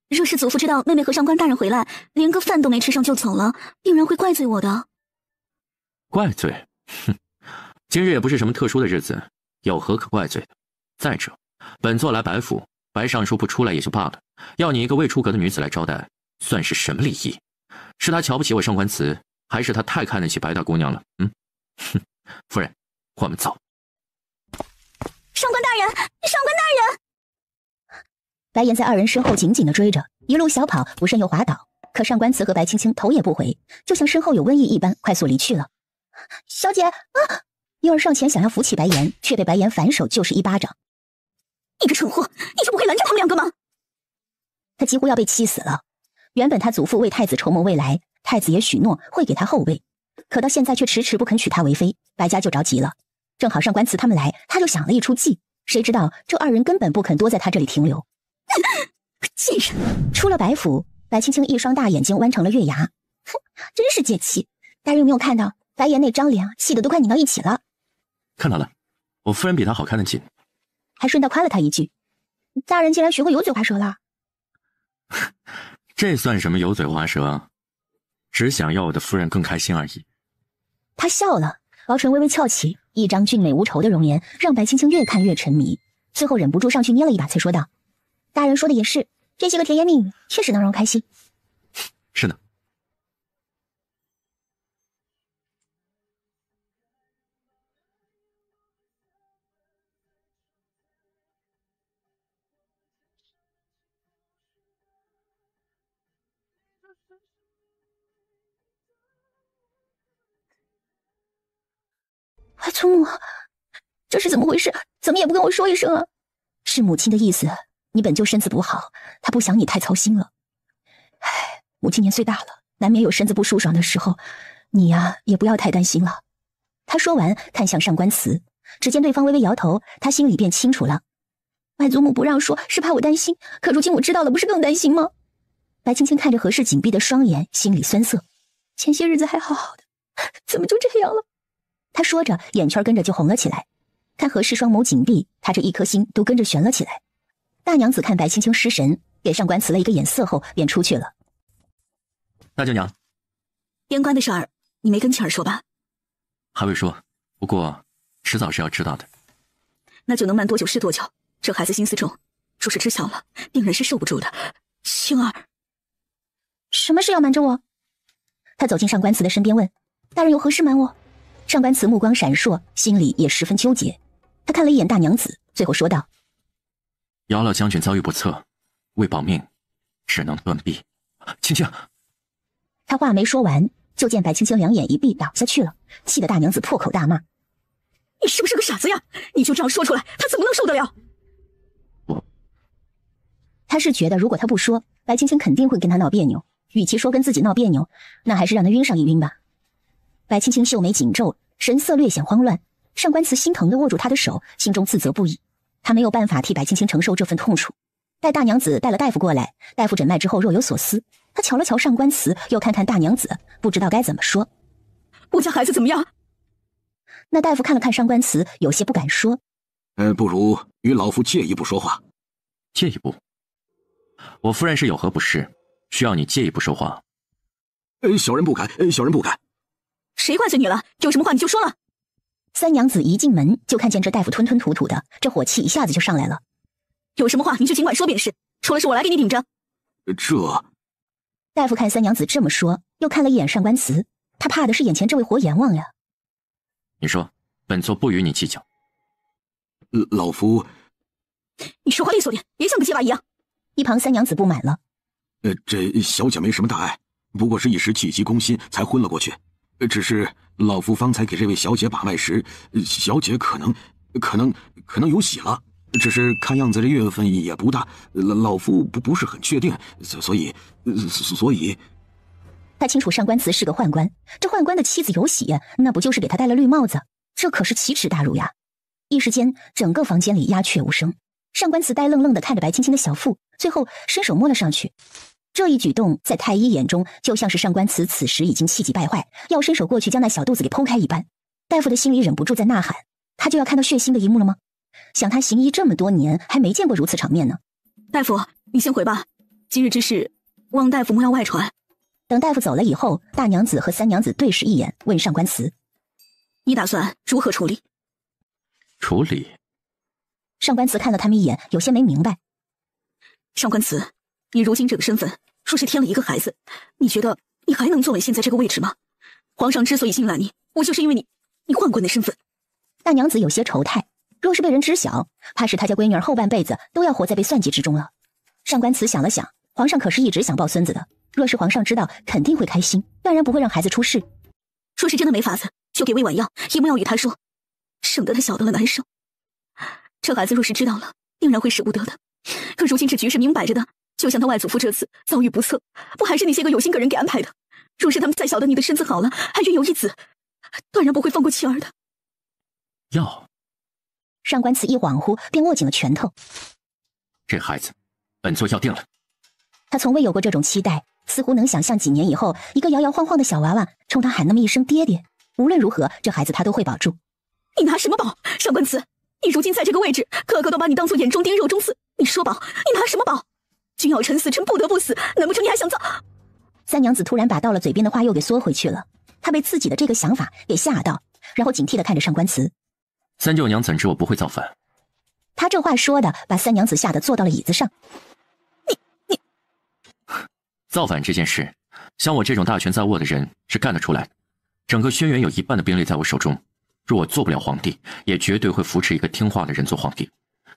[SPEAKER 6] 若是祖父知道妹妹和上官大人回来，连个饭都没吃上就走了，定然会怪罪我的。
[SPEAKER 1] 怪罪？哼，今日也不是什么特殊的日子，有何可怪罪的？再者，本座来白府，白尚书不出来也就罢了，要你一个未出阁的女子来招待，算是什么礼仪？是他瞧不起我上官慈，还是他太看得起白大姑娘了？哼，夫人，我们走。
[SPEAKER 6] 上官大人，上官大人！
[SPEAKER 3] 白岩在二人身后紧紧地追着，一路小跑，不慎又滑倒。可上官慈和白青青头也不回，就像身后有瘟疫一般，快速离去了。小姐啊！婴儿上前想要扶起白岩，却被白岩反手就是一巴掌。
[SPEAKER 6] 你个蠢货，你就不会拦着他们两个吗？
[SPEAKER 3] 他几乎要被气死了。原本他祖父为太子筹谋未来，太子也许诺会给他后位，可到现在却迟迟不肯娶她为妃，白家就着急了。正好上官慈他们来，他就想了一出计，谁知道这二人根本不肯多在他这里停留。
[SPEAKER 6] 贱人！
[SPEAKER 3] 出了白府，白青青一双大眼睛弯成了月牙，哼，真是解气。大人有没有看到白岩那张脸啊，气得都快拧到一起了？
[SPEAKER 1] 看到了，我夫人比他好看得紧。
[SPEAKER 3] 还顺道夸了他一句，大人竟然学会油嘴滑舌了。
[SPEAKER 1] 这算什么油嘴滑舌？只想要我的夫人更开心而已。
[SPEAKER 3] 他笑了，薄唇微微翘起，一张俊美无愁的容颜让白青青越看越沉迷，最后忍不住上去捏了一把，才说道：大人说的也是，这些个甜言蜜语确实能让人开心。
[SPEAKER 1] 是的。
[SPEAKER 3] 外祖母，这是怎么回事？怎么也不跟我说一声啊？是母亲的意思，你本就身子不好，她不想你太操心了。唉，母亲年岁大了，难免有身子不舒爽的时候，你呀也不要太担心了。他说完，看向上官慈，只见对方微微摇头，他心里便清楚了。外祖母不让说，是怕我担心，可如今我知道了，不是更担心吗？白青青看着何氏紧闭的双眼，心里酸涩。前些日子还好好的，怎么就这样了？她说着，眼圈跟着就红了起来。看何氏双眸紧闭，她这一颗心都跟着悬了起来。大娘子看白青青失神，给上官辞了一个眼色后，便出去了。
[SPEAKER 1] 大舅娘，
[SPEAKER 7] 边关的事儿，你没跟庆儿说吧？
[SPEAKER 1] 还未说，不过迟早是要知道的。
[SPEAKER 7] 那就能慢多久是多久。这孩子心思重，若是知晓了，病人是受不住的。青儿，
[SPEAKER 3] 什么事要瞒着我？他走进上官辞的身边问：“大人有何事瞒我？”上官辞目光闪烁，心里也十分纠结。他看了一眼大娘子，最后说道：“
[SPEAKER 1] 姚老将军遭遇不测，为保命，只能断臂。”青青，
[SPEAKER 3] 他话没说完，就见白青青两眼一闭倒下去了，气得大娘子破口大骂：“
[SPEAKER 7] 你是不是个傻子呀？你就这样说出来，他怎么能受得了？”
[SPEAKER 3] 他是觉得如果他不说，白青青肯定会跟他闹别扭，与其说跟自己闹别扭，那还是让他晕上一晕吧。白青青秀眉紧皱，神色略显慌乱。上官辞心疼地握住他的手，心中自责不已。他没有办法替白青青承受这份痛楚。待大娘子带了大夫过来，大夫诊脉之后若有所思，他瞧了瞧上官辞，又看看大娘子，不知道该怎么说。
[SPEAKER 7] 我家孩子怎么样？
[SPEAKER 3] 那大夫看了看上官辞，有些不敢说。
[SPEAKER 14] 不如与老夫借一步说话。
[SPEAKER 1] 借一步？我夫人是有何不适，需要你借一步说话？
[SPEAKER 14] 小人不敢，小人不敢。
[SPEAKER 7] 谁怪罪你了？有什么话你就说了。
[SPEAKER 3] 三娘子一进门就看见这大夫吞吞吐吐的，这火气一下子就上来了。
[SPEAKER 7] 有什么话你就尽管说便是，除了是我来给你顶着。
[SPEAKER 3] 大夫看三娘子这么说，又看了一眼上官辞，他怕的是眼前这位活阎王呀。
[SPEAKER 1] 你说，本座不与你计较。
[SPEAKER 14] 老夫，
[SPEAKER 7] 你说话利索点，别像个结巴一样。
[SPEAKER 3] 一旁三娘子不满了。
[SPEAKER 14] 这小姐没什么大碍，不过是一时气急攻心才昏了过去。只是老夫方才给这位小姐把脉时，小姐可能有喜了，只是看样子这月份也不大，老夫不是很确定，所以
[SPEAKER 3] 他清楚上官辞是个宦官，这宦官的妻子有喜，那不就是给他戴了绿帽子？这可是奇耻大辱呀！一时间，整个房间里鸦雀无声。上官辞呆愣愣地看着白青青的小腹，最后伸手摸了上去。这一举动在太医眼中，就像是上官辞此时已经气急败坏，要伸手过去将那小肚子给剖开一般。大夫的心里忍不住在呐喊：他就要看到血腥的一幕了吗？想他行医这么多年，还没见过如此场面呢。
[SPEAKER 7] 大夫，你先回吧，今日之事，望大夫莫要外传。
[SPEAKER 3] 等大夫走了以后，大娘子和三娘子对视一眼，问上官辞：
[SPEAKER 7] 你打算如何处理？
[SPEAKER 1] 处理？
[SPEAKER 3] 上官辞看了他们一眼，有些没明白。
[SPEAKER 7] 上官辞，你如今这个身份，若是添了一个孩子，你觉得你还能坐稳现在这个位置吗？皇上之所以信赖你，我就是因为你宦官的身份。
[SPEAKER 3] 大娘子有些愁态，若是被人知晓，怕是他家闺女儿后半辈子都要活在被算计之中了。上官辞想了想，皇上可是一直想抱孙子的，若是皇上知道，肯定会开心，断然不会让孩子出事。
[SPEAKER 7] 说是真的没法子，就给魏婉药，也莫要与他说，省得他晓得了难受。这孩子若是知道了，定然会舍不得的。可如今这局势明摆着的，就像他外祖父这次遭遇不测，不还是那些个有心个人给安排的？若是他们再晓得你的身子好了，还孕有一子，断然不会放过妻儿的。
[SPEAKER 1] 药。
[SPEAKER 3] 上官辞一恍惚，便握紧了拳头。
[SPEAKER 1] 这孩子，本座要定了。
[SPEAKER 3] 他从未有过这种期待，似乎能想象几年以后，一个摇摇晃晃的小娃娃冲他喊那么一声爹爹。无论如何，这孩子他都会保住。
[SPEAKER 7] 你拿什么保？上官辞，你如今在这个位置，个个都把你当做眼中钉肉中刺。你说保，你拿什么保？君要臣死，臣不得不死，难不成你还想造？
[SPEAKER 3] 三娘子突然把到了嘴边的话又给缩回去了，她被自己的这个想法给吓到，然后警惕地看着上官辞。
[SPEAKER 1] 三舅娘怎知我不会造反？
[SPEAKER 3] 他这话说的，把三娘子吓得坐到了椅子上。
[SPEAKER 7] 你
[SPEAKER 1] 造反这件事，像我这种大权在握的人是干得出来的。整个轩辕有一半的兵力在我手中，若我做不了皇帝，也绝对会扶持一个听话的人做皇帝。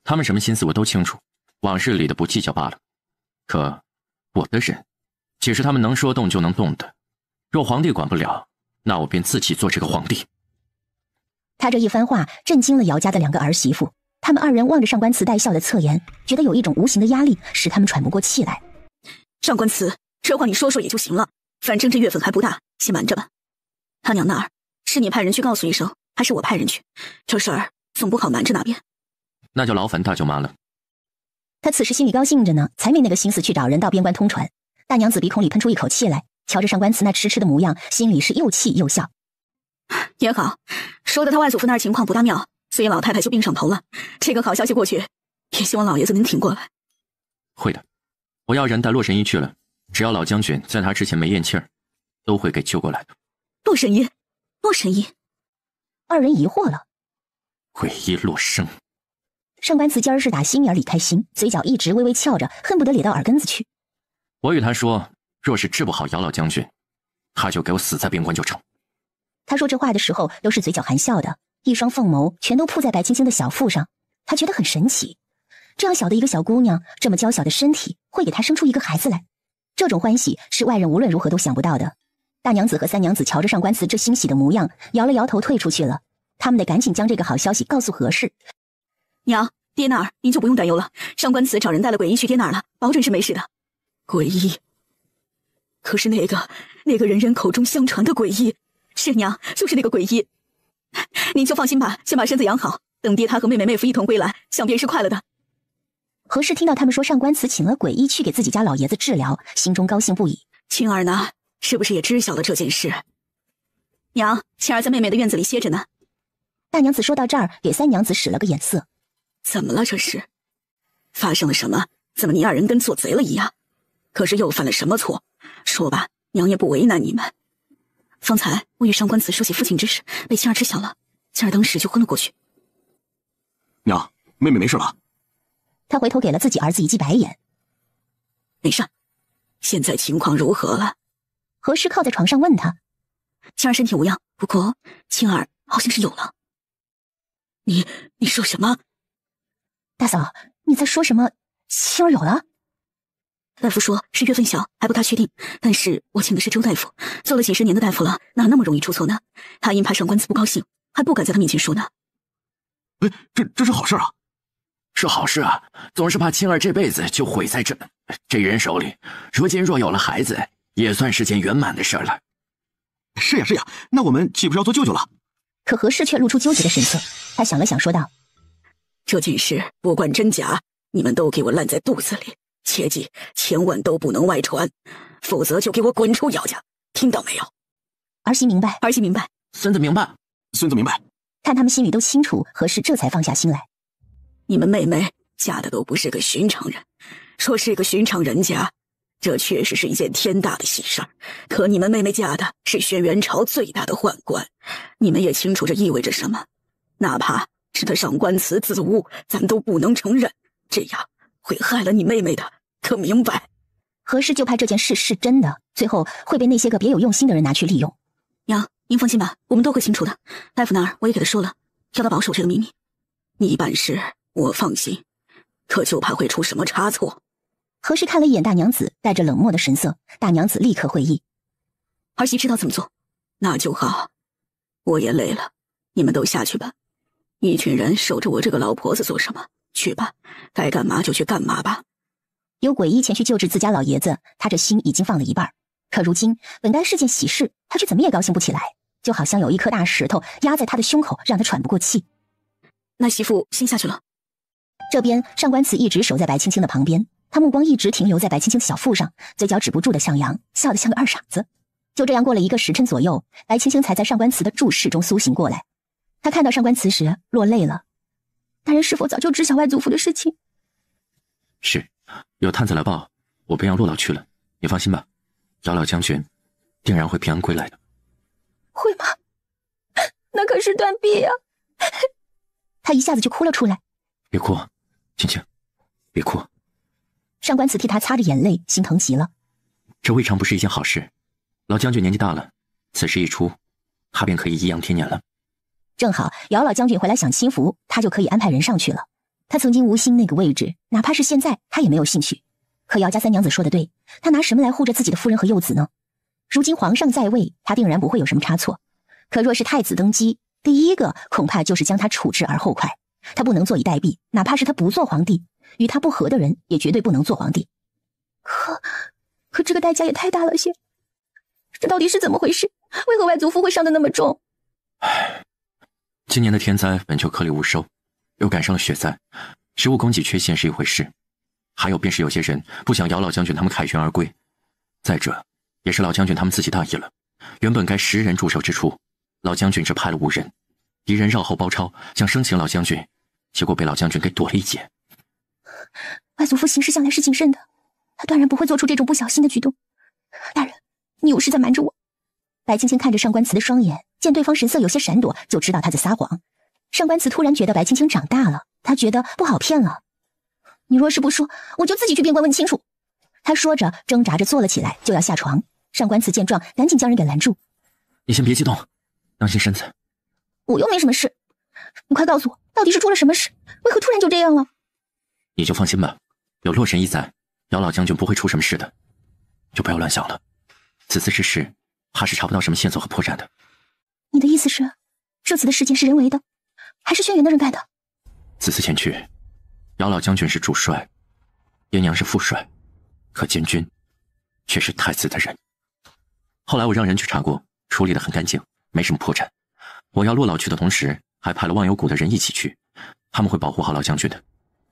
[SPEAKER 1] 他们什么心思我都清楚，往事里的不计较罢了。可我的人，岂是他们能说动就能动的？若皇帝管不了，那我便自己做这个皇帝。
[SPEAKER 3] 他这一番话震惊了姚家的两个儿媳妇，他们二人望着上官辞带笑的侧颜，觉得有一种无形的压力使他们喘不过气来。
[SPEAKER 7] 上官辞，这话你说说也就行了，反正这月份还不大，先瞒着吧。他娘那儿，是你派人去告诉一声，还是我派人去？这事儿总不好瞒着那边。
[SPEAKER 1] 那就劳烦大舅妈了。
[SPEAKER 3] 他此时心里高兴着呢，才没那个心思去找人到边关通传。大娘子鼻孔里喷出一口气来，瞧着上官慈那痴痴的模样，心里是又气又笑。
[SPEAKER 7] 也好，说的他外祖父那儿情况不大妙，所以老太太就病上头了。这个好消息过去，也希望老爷子能挺过来。
[SPEAKER 1] 会的，我要人带洛神医去了，只要老将军在他之前没咽气儿，都会给救过来的。
[SPEAKER 7] 洛神医，洛神医，
[SPEAKER 3] 二人疑惑了。
[SPEAKER 1] 诡医洛生。
[SPEAKER 3] 上官慈今儿是打心眼里开心，嘴角一直微微翘着，恨不得咧到耳根子去。
[SPEAKER 1] 我与他说，若是治不好姚老将军，他就给我死在边关就成。
[SPEAKER 3] 他说这话的时候都是嘴角含笑的，一双凤眸全都扑在白青青的小腹上。他觉得很神奇，这样小的一个小姑娘，这么娇小的身体，会给他生出一个孩子来，这种欢喜是外人无论如何都想不到的。大娘子和三娘子瞧着上官慈这欣喜的模样，摇了摇头退出去了。他们得赶紧将这个好消息告诉何氏。
[SPEAKER 7] 娘，爹那儿您就不用担忧了，上官慈找人带了诡医去爹那儿了，保准是没事的。诡医？可是那个人人口中相传的诡医，是娘，就是那个诡医。您就放心吧，先把身子养好，等爹他和妹妹妹夫一同归来，想必是快乐的。
[SPEAKER 3] 何氏听到他们说上官慈请了诡医去给自己家老爷子治疗，心中高兴不已。
[SPEAKER 7] 青儿呢，是不是也知晓了这件事？娘，青儿在妹妹的院子里歇着呢。
[SPEAKER 3] 大娘子说到这儿，给三娘子使了个眼色。
[SPEAKER 7] 怎么了这是？发生了什么？怎么你二人跟做贼了一样？可是又犯了什么错？说吧，娘也不为难你们。方才我与上官慈说起父亲之事，被青儿知晓了，青儿当时就昏了过去。
[SPEAKER 14] 娘，妹妹没事吧？
[SPEAKER 3] 他回头给了自己儿子一记白眼。
[SPEAKER 7] 没事。现在情况如何了？
[SPEAKER 3] 何氏靠在床上问他。
[SPEAKER 7] 青儿身体无恙，不过青儿好像是有了。你说什么？
[SPEAKER 3] 大嫂，你在说什么？青儿有了？
[SPEAKER 7] 大夫说是月份小，还不大确定。但是我请的是周大夫，做了几十年的大夫了，哪那么容易出错呢？他因怕上官慈不高兴，还不敢在他面前说呢。
[SPEAKER 14] 哎，这是好事啊！
[SPEAKER 4] 是好事啊，总是怕青儿这辈子就毁在这人手里。如今若有了孩子，也算是件圆满的事了。
[SPEAKER 14] 是呀，那我们岂不是要做舅舅了？
[SPEAKER 3] 可何氏却露出纠结的神色，他想了想，说道：“
[SPEAKER 7] 这件事不管真假，你们都给我烂在肚子里，切记千万都不能外传，否则就给我滚出姚家，听到没有？”
[SPEAKER 3] 儿媳明白，
[SPEAKER 7] 儿媳明白，
[SPEAKER 4] 孙子明白，
[SPEAKER 14] 孙子明白。
[SPEAKER 3] 看他们心里都清楚，何氏这才放下心来。
[SPEAKER 7] 你们妹妹嫁的都不是个寻常人，说是个寻常人家，这确实是一件天大的喜事儿。可你们妹妹嫁的是轩辕朝最大的宦官，你们也清楚这意味着什么。哪怕是他上官慈自污，咱都不能承认，这样会害了你妹妹的，可明白？
[SPEAKER 3] 何氏就怕这件事是真的，最后会被那些个别有用心的人拿去利用。
[SPEAKER 7] 娘，您放心吧，我们都会清楚的。大夫那儿我也给他说了，要他保守这个秘密。你办事我放心，可就怕会出什么差错。
[SPEAKER 3] 何氏看了一眼大娘子，带着冷漠的神色。大娘子立刻会意，
[SPEAKER 7] 儿媳知道怎么做，那就好。我也累了，你们都下去吧。一群人守着我这个老婆子做什么？去吧，该干嘛就去干嘛吧。
[SPEAKER 3] 有诡医前去救治自家老爷子，他这心已经放了一半。可如今本该是件喜事，他却怎么也高兴不起来，就好像有一颗大石头压在他的胸口，让他喘不过气。
[SPEAKER 7] 那媳妇先下去了。
[SPEAKER 3] 这边上官慈一直守在白青青的旁边，他目光一直停留在白青青的小腹上，嘴角止不住的上扬，笑得像个二傻子。就这样过了1个时辰左右，白青青才在上官慈的注视中苏醒过来。他看到上官慈时落泪了。大人是否早就知晓外祖父的事情？
[SPEAKER 1] 是，有探子来报，我便要落老去了。你放心吧，姚老将军定然会平安归来的。
[SPEAKER 6] 会吗？那可是断臂呀！
[SPEAKER 3] 他一下子就哭了出来。
[SPEAKER 1] 别哭，青青，别哭。
[SPEAKER 3] 上官慈替他擦着眼泪，心疼极了。
[SPEAKER 1] 这未尝不是一件好事。老将军年纪大了，此事一出，他便可以颐养天年了。
[SPEAKER 3] 正好姚老将军回来享清福，他就可以安排人上去了。他曾经无心那个位置，哪怕是现在，他也没有兴趣。可姚家三娘子说的对，他拿什么来护着自己的夫人和幼子呢？如今皇上在位，他定然不会有什么差错。可若是太子登基，第一个恐怕就是将他处置而后快。他不能坐以待毙，哪怕是他不做皇帝，与他不合的人也绝对不能做皇帝。
[SPEAKER 6] 可这个代价也太大了些。这到底是怎么回事？为何外祖父会伤得那么重？
[SPEAKER 1] 今年的天灾本就颗粒无收，又赶上了雪灾，食物供给缺陷是一回事，还有便是有些人不想姚老将军他们凯旋而归，再者也是老将军他们自己大意了。原本该10人驻守之处，老将军只派了5人，敌人绕后包抄，想生擒老将军，结果被老将军给躲了一劫。
[SPEAKER 3] 外祖父行事向来是谨慎的，他断然不会做出这种不小心的举动。大人，你有事在瞒着我。白青青看着上官慈的双眼，见对方神色有些闪躲，就知道他在撒谎。上官慈突然觉得白青青长大了，他觉得不好骗了。你若是不说，我就自己去边关问清楚。他说着挣扎着坐了起来，就要下床。上官慈见状，赶紧将人给拦住。
[SPEAKER 1] 你先别激动，当心身子。
[SPEAKER 3] 我又没什么事，你快告诉我，到底是出了什么事？为何突然就这样了？
[SPEAKER 1] 你就放心吧，有洛神医在，姚老将军不会出什么事的，就不要乱想了。此次之事，怕是查不到什么线索和破绽的。
[SPEAKER 3] 你的意思是，这次的事件是人为的，还是轩辕的人干的？
[SPEAKER 1] 此次前去，姚老将军是主帅，爹娘是副帅，可监军却是太子的人。后来我让人去查过，处理得很干净，没什么破绽。我要洛老去的同时，还派了忘忧谷的人一起去，他们会保护好老将军的。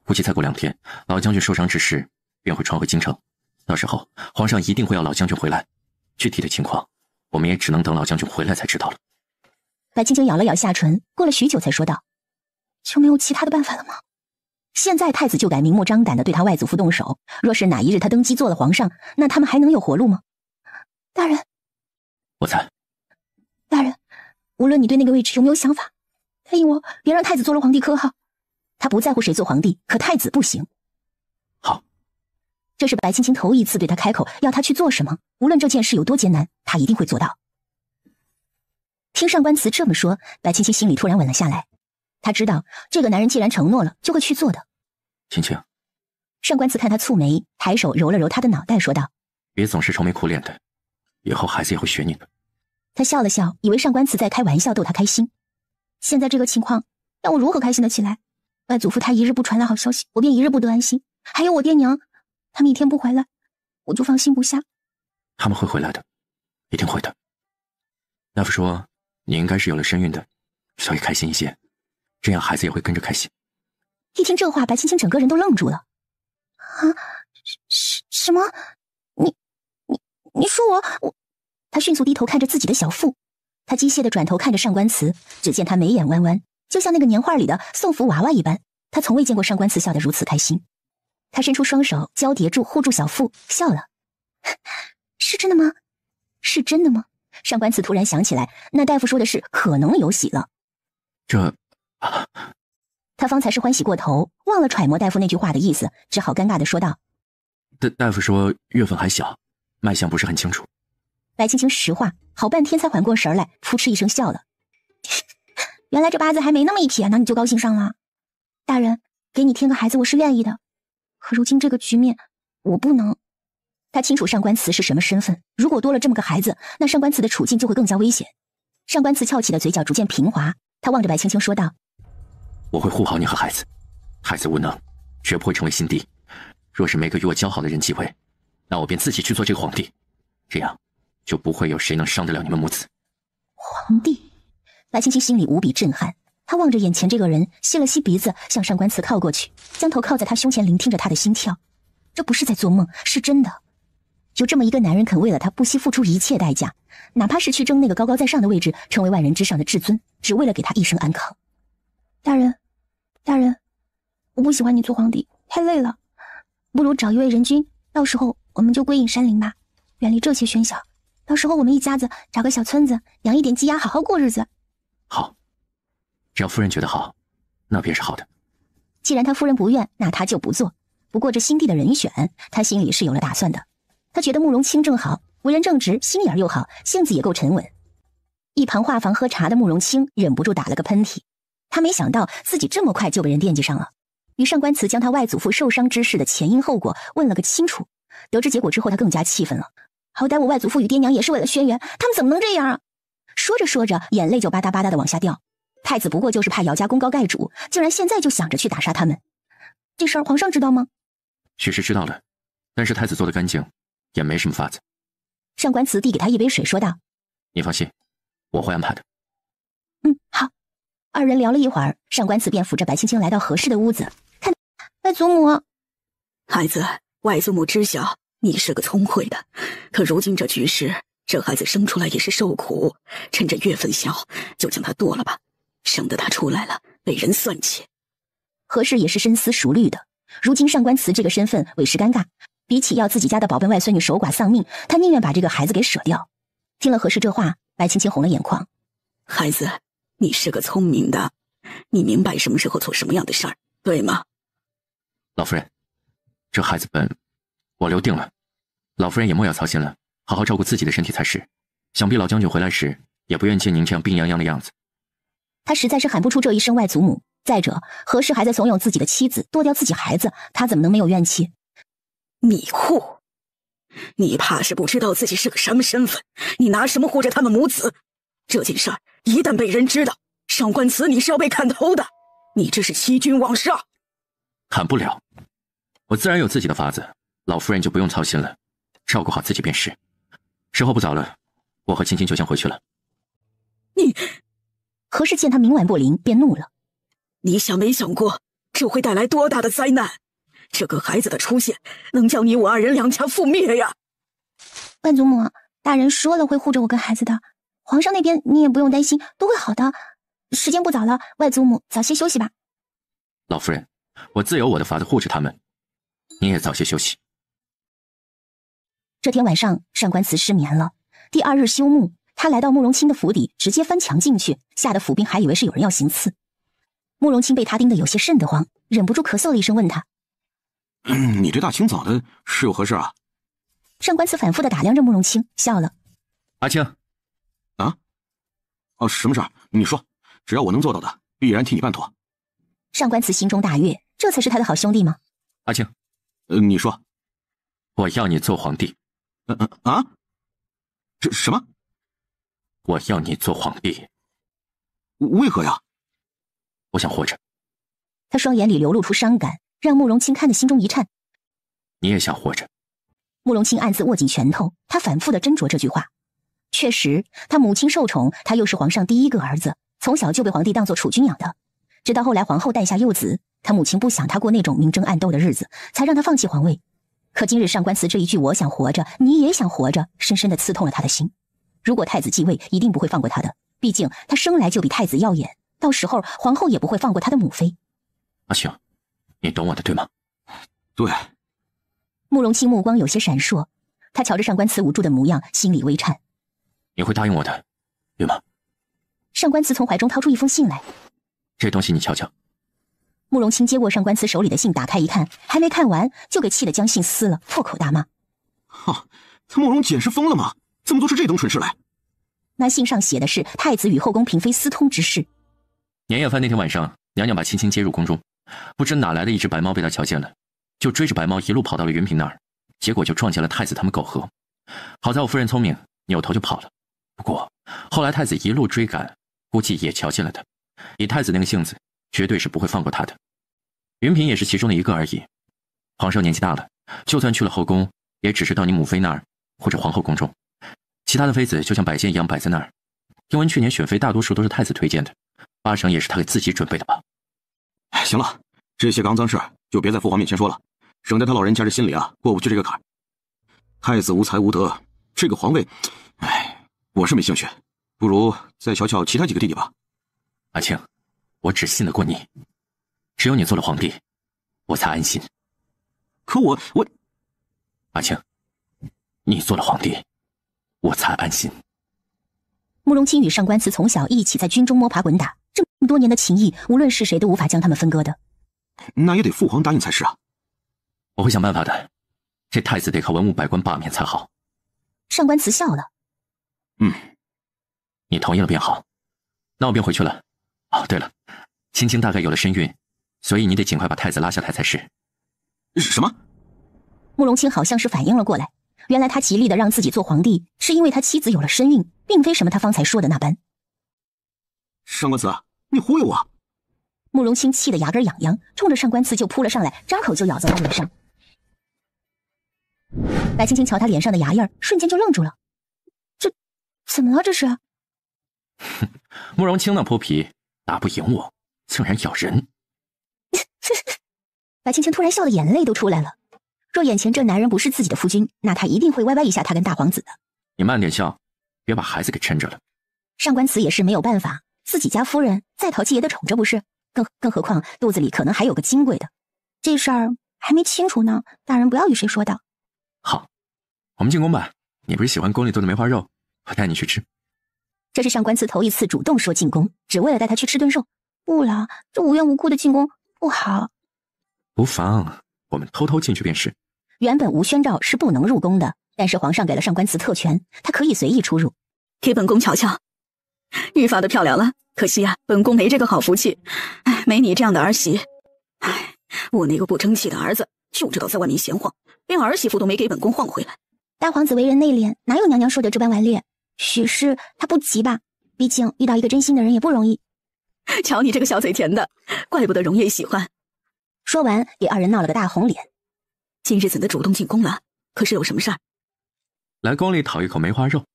[SPEAKER 1] 估计再过2天，老将军受伤之事便会传回京城，到时候皇上一定会要老将军回来。具体的情况，我们也只能等老将军回来才知道了。
[SPEAKER 3] 白青青咬了咬下唇，过了许久才说道：就没有其他的办法了吗？现在太子就敢明目张胆地对他外祖父动手，若是哪一日他登基做了皇上，那他们还能有活路吗？大人，
[SPEAKER 1] 我猜。
[SPEAKER 3] 大人，无论你对那个位置有没有想法，答应我别让太子做了皇帝可好？他不在乎谁做皇帝，可太子不行。
[SPEAKER 1] 好。
[SPEAKER 3] 这是白青青头一次对他开口要他去做什么，无论这件事有多艰难，他一定会做到。听上官慈这么说，白青青心里突然稳了下来。他知道这个男人既然承诺了，就会去做的。
[SPEAKER 1] 青青，
[SPEAKER 3] 上官慈看他蹙眉，抬手揉了揉他的脑袋，说道：
[SPEAKER 1] 别总是愁眉苦脸的，以后孩子也会学你的。
[SPEAKER 3] 他笑了笑，以为上官慈在开玩笑逗他开心。现在这个情况让我如何开心得起来？外祖父他一日不传来好消息，我便一日不得安心。还有我爹娘，他们一天不回来，我就放心不下。
[SPEAKER 1] 他们会回来的，一定会的。大夫说你应该是有了身孕的，所以开心一些，这样孩子也会跟着开心。
[SPEAKER 3] 一听这话，白青青整个人都愣住了。啊，什么？你说我？他迅速低头看着自己的小腹，他机械地转头看着上官慈，只见他眉眼弯弯，就像那个年画里的送福娃娃一般。他从未见过上官慈笑得如此开心。他伸出双手交叠住护住小腹，笑了。是真的吗？是真的吗？上官慈突然想起来，那大夫说的是可能有喜了。他方才是欢喜过头，忘了揣摩大夫那句话的意思，只好尴尬地说道：
[SPEAKER 1] 大夫说月份还小，脉象不是很清楚。
[SPEAKER 3] 白青青实话，好半天才缓过神来，扑哧一声笑了。原来这八字还没那么一撇呢，你就高兴上了？大人，给你添个孩子我是愿意的，可如今这个局面，我不能。他清楚上官慈是什么身份，如果多了这么个孩子，那上官慈的处境就会更加危险。上官慈翘起的嘴角逐渐平滑，他望着白青青说道：
[SPEAKER 1] 我会护好你和孩子，太子无能，绝不会成为新帝。若是没个与我交好的人继位，那我便自己去做这个皇帝，这样就不会有谁能伤得了你们母子。
[SPEAKER 3] 皇帝？白青青心里无比震撼，她望着眼前这个人，吸了吸鼻子，向上官慈靠过去，将头靠在他胸前，聆听着他的心跳。这不是在做梦，是真的。有这么一个男人肯为了他不惜付出一切代价，哪怕是去争那个高高在上的位置，成为万人之上的至尊，只为了给他一生安康。大人，我不喜欢你做皇帝，太累了，不如找一位人君，到时候我们就归隐山林吧，远离这些喧嚣。到时候我们一家子找个小村子，养一点鸡鸭，好好过日子。
[SPEAKER 1] 好，只要夫人觉得好，那便是好的。
[SPEAKER 3] 既然他夫人不愿，那他就不做。不过这新帝的人选，他心里是有了打算的。他觉得慕容清正好，为人正直，心眼又好，性子也够沉稳。一旁画房喝茶的慕容清忍不住打了个喷嚏，他没想到自己这么快就被人惦记上了。与上官慈将他外祖父受伤之事的前因后果问了个清楚，得知结果之后，他更加气愤了。好歹我外祖父与爹娘也是为了轩辕，他们怎么能这样啊？说着说着，眼泪就吧嗒吧嗒的往下掉。太子不过就是怕姚家功高盖主，竟然现在就想着去打杀他们。这事儿皇上知道吗？
[SPEAKER 1] 许是知道了，但是太子做得干净，也没什么法子。
[SPEAKER 3] 上官慈递给他一杯水，说道：
[SPEAKER 1] 你放心，我会安排的。
[SPEAKER 3] 好。二人聊了一会儿，上官慈便扶着白青青来到合适的屋子，看外祖母。
[SPEAKER 7] 孩子，外祖母知晓你是个聪慧的，可如今这局势，这孩子生出来也是受苦，趁着月份小，就将他剁了吧，省得他出来了被人算计。
[SPEAKER 3] 何氏也是深思熟虑的，如今上官慈这个身份委实尴尬，比起要自己家的宝贝外孙女守寡丧命，他宁愿把这个孩子给舍掉。听了何氏这话，白青青红了眼眶。
[SPEAKER 7] 孩子，你是个聪明的，你明白什么时候做什么样的事儿，对吗？
[SPEAKER 1] 老夫人，这孩子本我留定了，老夫人也莫要操心了，好好照顾自己的身体才是。想必老将军回来时也不愿见您这样病殃殃的样子。
[SPEAKER 3] 他实在是喊不出这一声外祖母。再者，何氏还在怂恿自己的妻子剁掉自己孩子，他怎么能没有怨气？
[SPEAKER 7] 你护，你怕是不知道自己是个什么身份，你拿什么护着他们母子？这件事儿一旦被人知道，上官慈你是要被砍头的，你这是欺君罔上。
[SPEAKER 1] 砍不了，我自然有自己的法子，老夫人就不用操心了，照顾好自己便是。时候不早了，我和青青就先回去了。
[SPEAKER 7] 你，
[SPEAKER 3] 何氏见他冥顽不灵，便怒了。
[SPEAKER 7] 你想没想过这会带来多大的灾难？这个孩子的出现能叫你我二人两家覆灭呀！
[SPEAKER 3] 万祖母，大人说了会护着我跟孩子的，皇上那边你也不用担心，都会好的。时间不早了，外祖母早些休息吧。
[SPEAKER 1] 老夫人，我自有我的法子护着他们，你也早些休息。
[SPEAKER 3] 这天晚上，上官慈失眠了。第二日休沐，他来到慕容清的府邸，直接翻墙进去，吓得府兵还以为是有人要行刺。慕容清被他盯得有些瘆得慌，忍不住咳嗽了一声，问他：“
[SPEAKER 14] 你这大清早的是有何事啊？”
[SPEAKER 3] 上官慈反复地打量着慕容清，笑了：“
[SPEAKER 1] 阿青，
[SPEAKER 14] 啊，哦，什么事儿？你说，只要我能做到的，必然替你办妥。”
[SPEAKER 3] 上官慈心中大悦，这才是他的好兄弟吗？
[SPEAKER 1] 阿青，
[SPEAKER 14] 你说，
[SPEAKER 1] 我要你做皇帝。
[SPEAKER 14] 啊？这什么？
[SPEAKER 1] 我要你做皇帝。
[SPEAKER 14] 为何呀？
[SPEAKER 1] 我想活着。
[SPEAKER 3] 他双眼里流露出伤感，让慕容清看得心中一颤。
[SPEAKER 1] 你也想活着？
[SPEAKER 3] 慕容清暗自握紧拳头，他反复地斟酌这句话。确实，他母亲受宠，他又是皇上第一个儿子，从小就被皇帝当作储君养的。直到后来皇后诞下幼子，他母亲不想他过那种明争暗斗的日子，才让他放弃皇位。可今日上官慈这一句我想活着，你也想活着，深深地刺痛了他的心。如果太子继位，一定不会放过他的，毕竟他生来就比太子耀眼，到时候皇后也不会放过他的母妃。
[SPEAKER 1] 阿青，你懂我的对吗？
[SPEAKER 14] 对。
[SPEAKER 3] 慕容清目光有些闪烁，他瞧着上官慈捂住的模样，心里微颤。
[SPEAKER 1] 你会答应我的，对吗？
[SPEAKER 3] 上官慈从怀中掏出一封信来，
[SPEAKER 1] 这东西你瞧瞧。
[SPEAKER 3] 慕容清接过上官慈手里的信，打开一看，还没看完，就给气得将信撕了，破口大骂：“
[SPEAKER 14] 哈，他慕容简是疯了吗？怎么做出这等蠢事来？”
[SPEAKER 3] 那信上写的是太子与后宫嫔妃私通之事。
[SPEAKER 1] 年夜饭那天晚上，娘娘把青青接入宫中，不知哪来的一只白猫被她瞧见了，就追着白猫一路跑到了云嫔那儿，结果就撞见了太子他们苟合。好在我夫人聪明，扭头就跑了。不过后来太子一路追赶，估计也瞧见了他。以太子那个性子，绝对是不会放过他的。云嫔也是其中的一个而已。皇上年纪大了，就算去了后宫，也只是到你母妃那儿或者皇后宫中，其他的妃子就像摆件一样摆在那儿。听闻去年选妃大多数都是太子推荐的，8成也是他给自己准备的吧。
[SPEAKER 14] 行了，这些肮脏事就别在父皇面前说了，省得他老人家这心里过不去这个坎儿。太子无才无德，这个皇位，我是没兴趣，不如再瞧瞧其他几个弟弟吧。
[SPEAKER 1] 阿青，我只信得过你，只有你做了皇帝，我才安心。
[SPEAKER 14] 可我，
[SPEAKER 1] 阿青，你做了皇帝，我才安心。
[SPEAKER 3] 慕容清与上官慈从小一起在军中摸爬滚打，这么多年的情谊，无论是谁都无法将他们分割的。
[SPEAKER 14] 那也得父皇答应才是啊。
[SPEAKER 1] 我会想办法的，这太子得靠文武百官罢免才好。
[SPEAKER 3] 上官慈笑了。
[SPEAKER 1] 你同意了便好，那我便回去了。哦，对了，青青大概有了身孕，所以你得尽快把太子拉下台才是。
[SPEAKER 14] 什么？
[SPEAKER 3] 慕容清好像是反应了过来，原来他极力的让自己做皇帝，是因为他妻子有了身孕，并非什么他方才说的那般。
[SPEAKER 14] 上官慈，你忽悠我！
[SPEAKER 3] 慕容清气得牙根痒痒，冲着上官慈就扑了上来，张口就咬在他脸上。白青青瞧他脸上的牙印儿，瞬间就愣住了。这怎么了？这是？
[SPEAKER 1] 哼，慕容清那泼皮打不赢我，竟然咬人。
[SPEAKER 3] 白青青突然笑得眼泪都出来了。若眼前这男人不是自己的夫君，那他一定会歪歪一下他跟大皇子的。
[SPEAKER 1] 你慢点笑，别把孩子给抻着了。
[SPEAKER 3] 上官慈也是没有办法，自己家夫人再淘气也得宠着不是？更何况肚子里可能还有个金贵的，这事儿还没清楚呢，大人不要与谁说道。
[SPEAKER 1] 好，我们进宫吧。你不是喜欢宫里做的梅花肉，我带你去吃。
[SPEAKER 3] 这是上官慈头一次主动说进宫，只为了带他去吃顿肉。不了，这无缘无故的进宫不好。
[SPEAKER 1] 无妨，我们偷偷进去便是。
[SPEAKER 3] 原本无宣诏是不能入宫的，但是皇上给了上官慈特权，他可以随意出入。
[SPEAKER 7] 给本宫瞧瞧，愈发的漂亮了。可惜啊，本宫没这个好福气，没你这样的儿媳。哎，我那个不争气的儿子就知道在外面闲晃，连儿媳妇都没给本宫晃回来。
[SPEAKER 3] 大皇子为人内敛，哪有娘娘说的这般顽劣？许是他不急吧？毕竟遇到一个真心的人也不容易。
[SPEAKER 7] 瞧你这个小嘴甜的，怪不得容爷喜欢。
[SPEAKER 3] 说完，给二人闹了个大红脸。
[SPEAKER 7] 今日怎的主动进宫了？可是有什么事儿？
[SPEAKER 1] 来宫里讨一口梅花肉。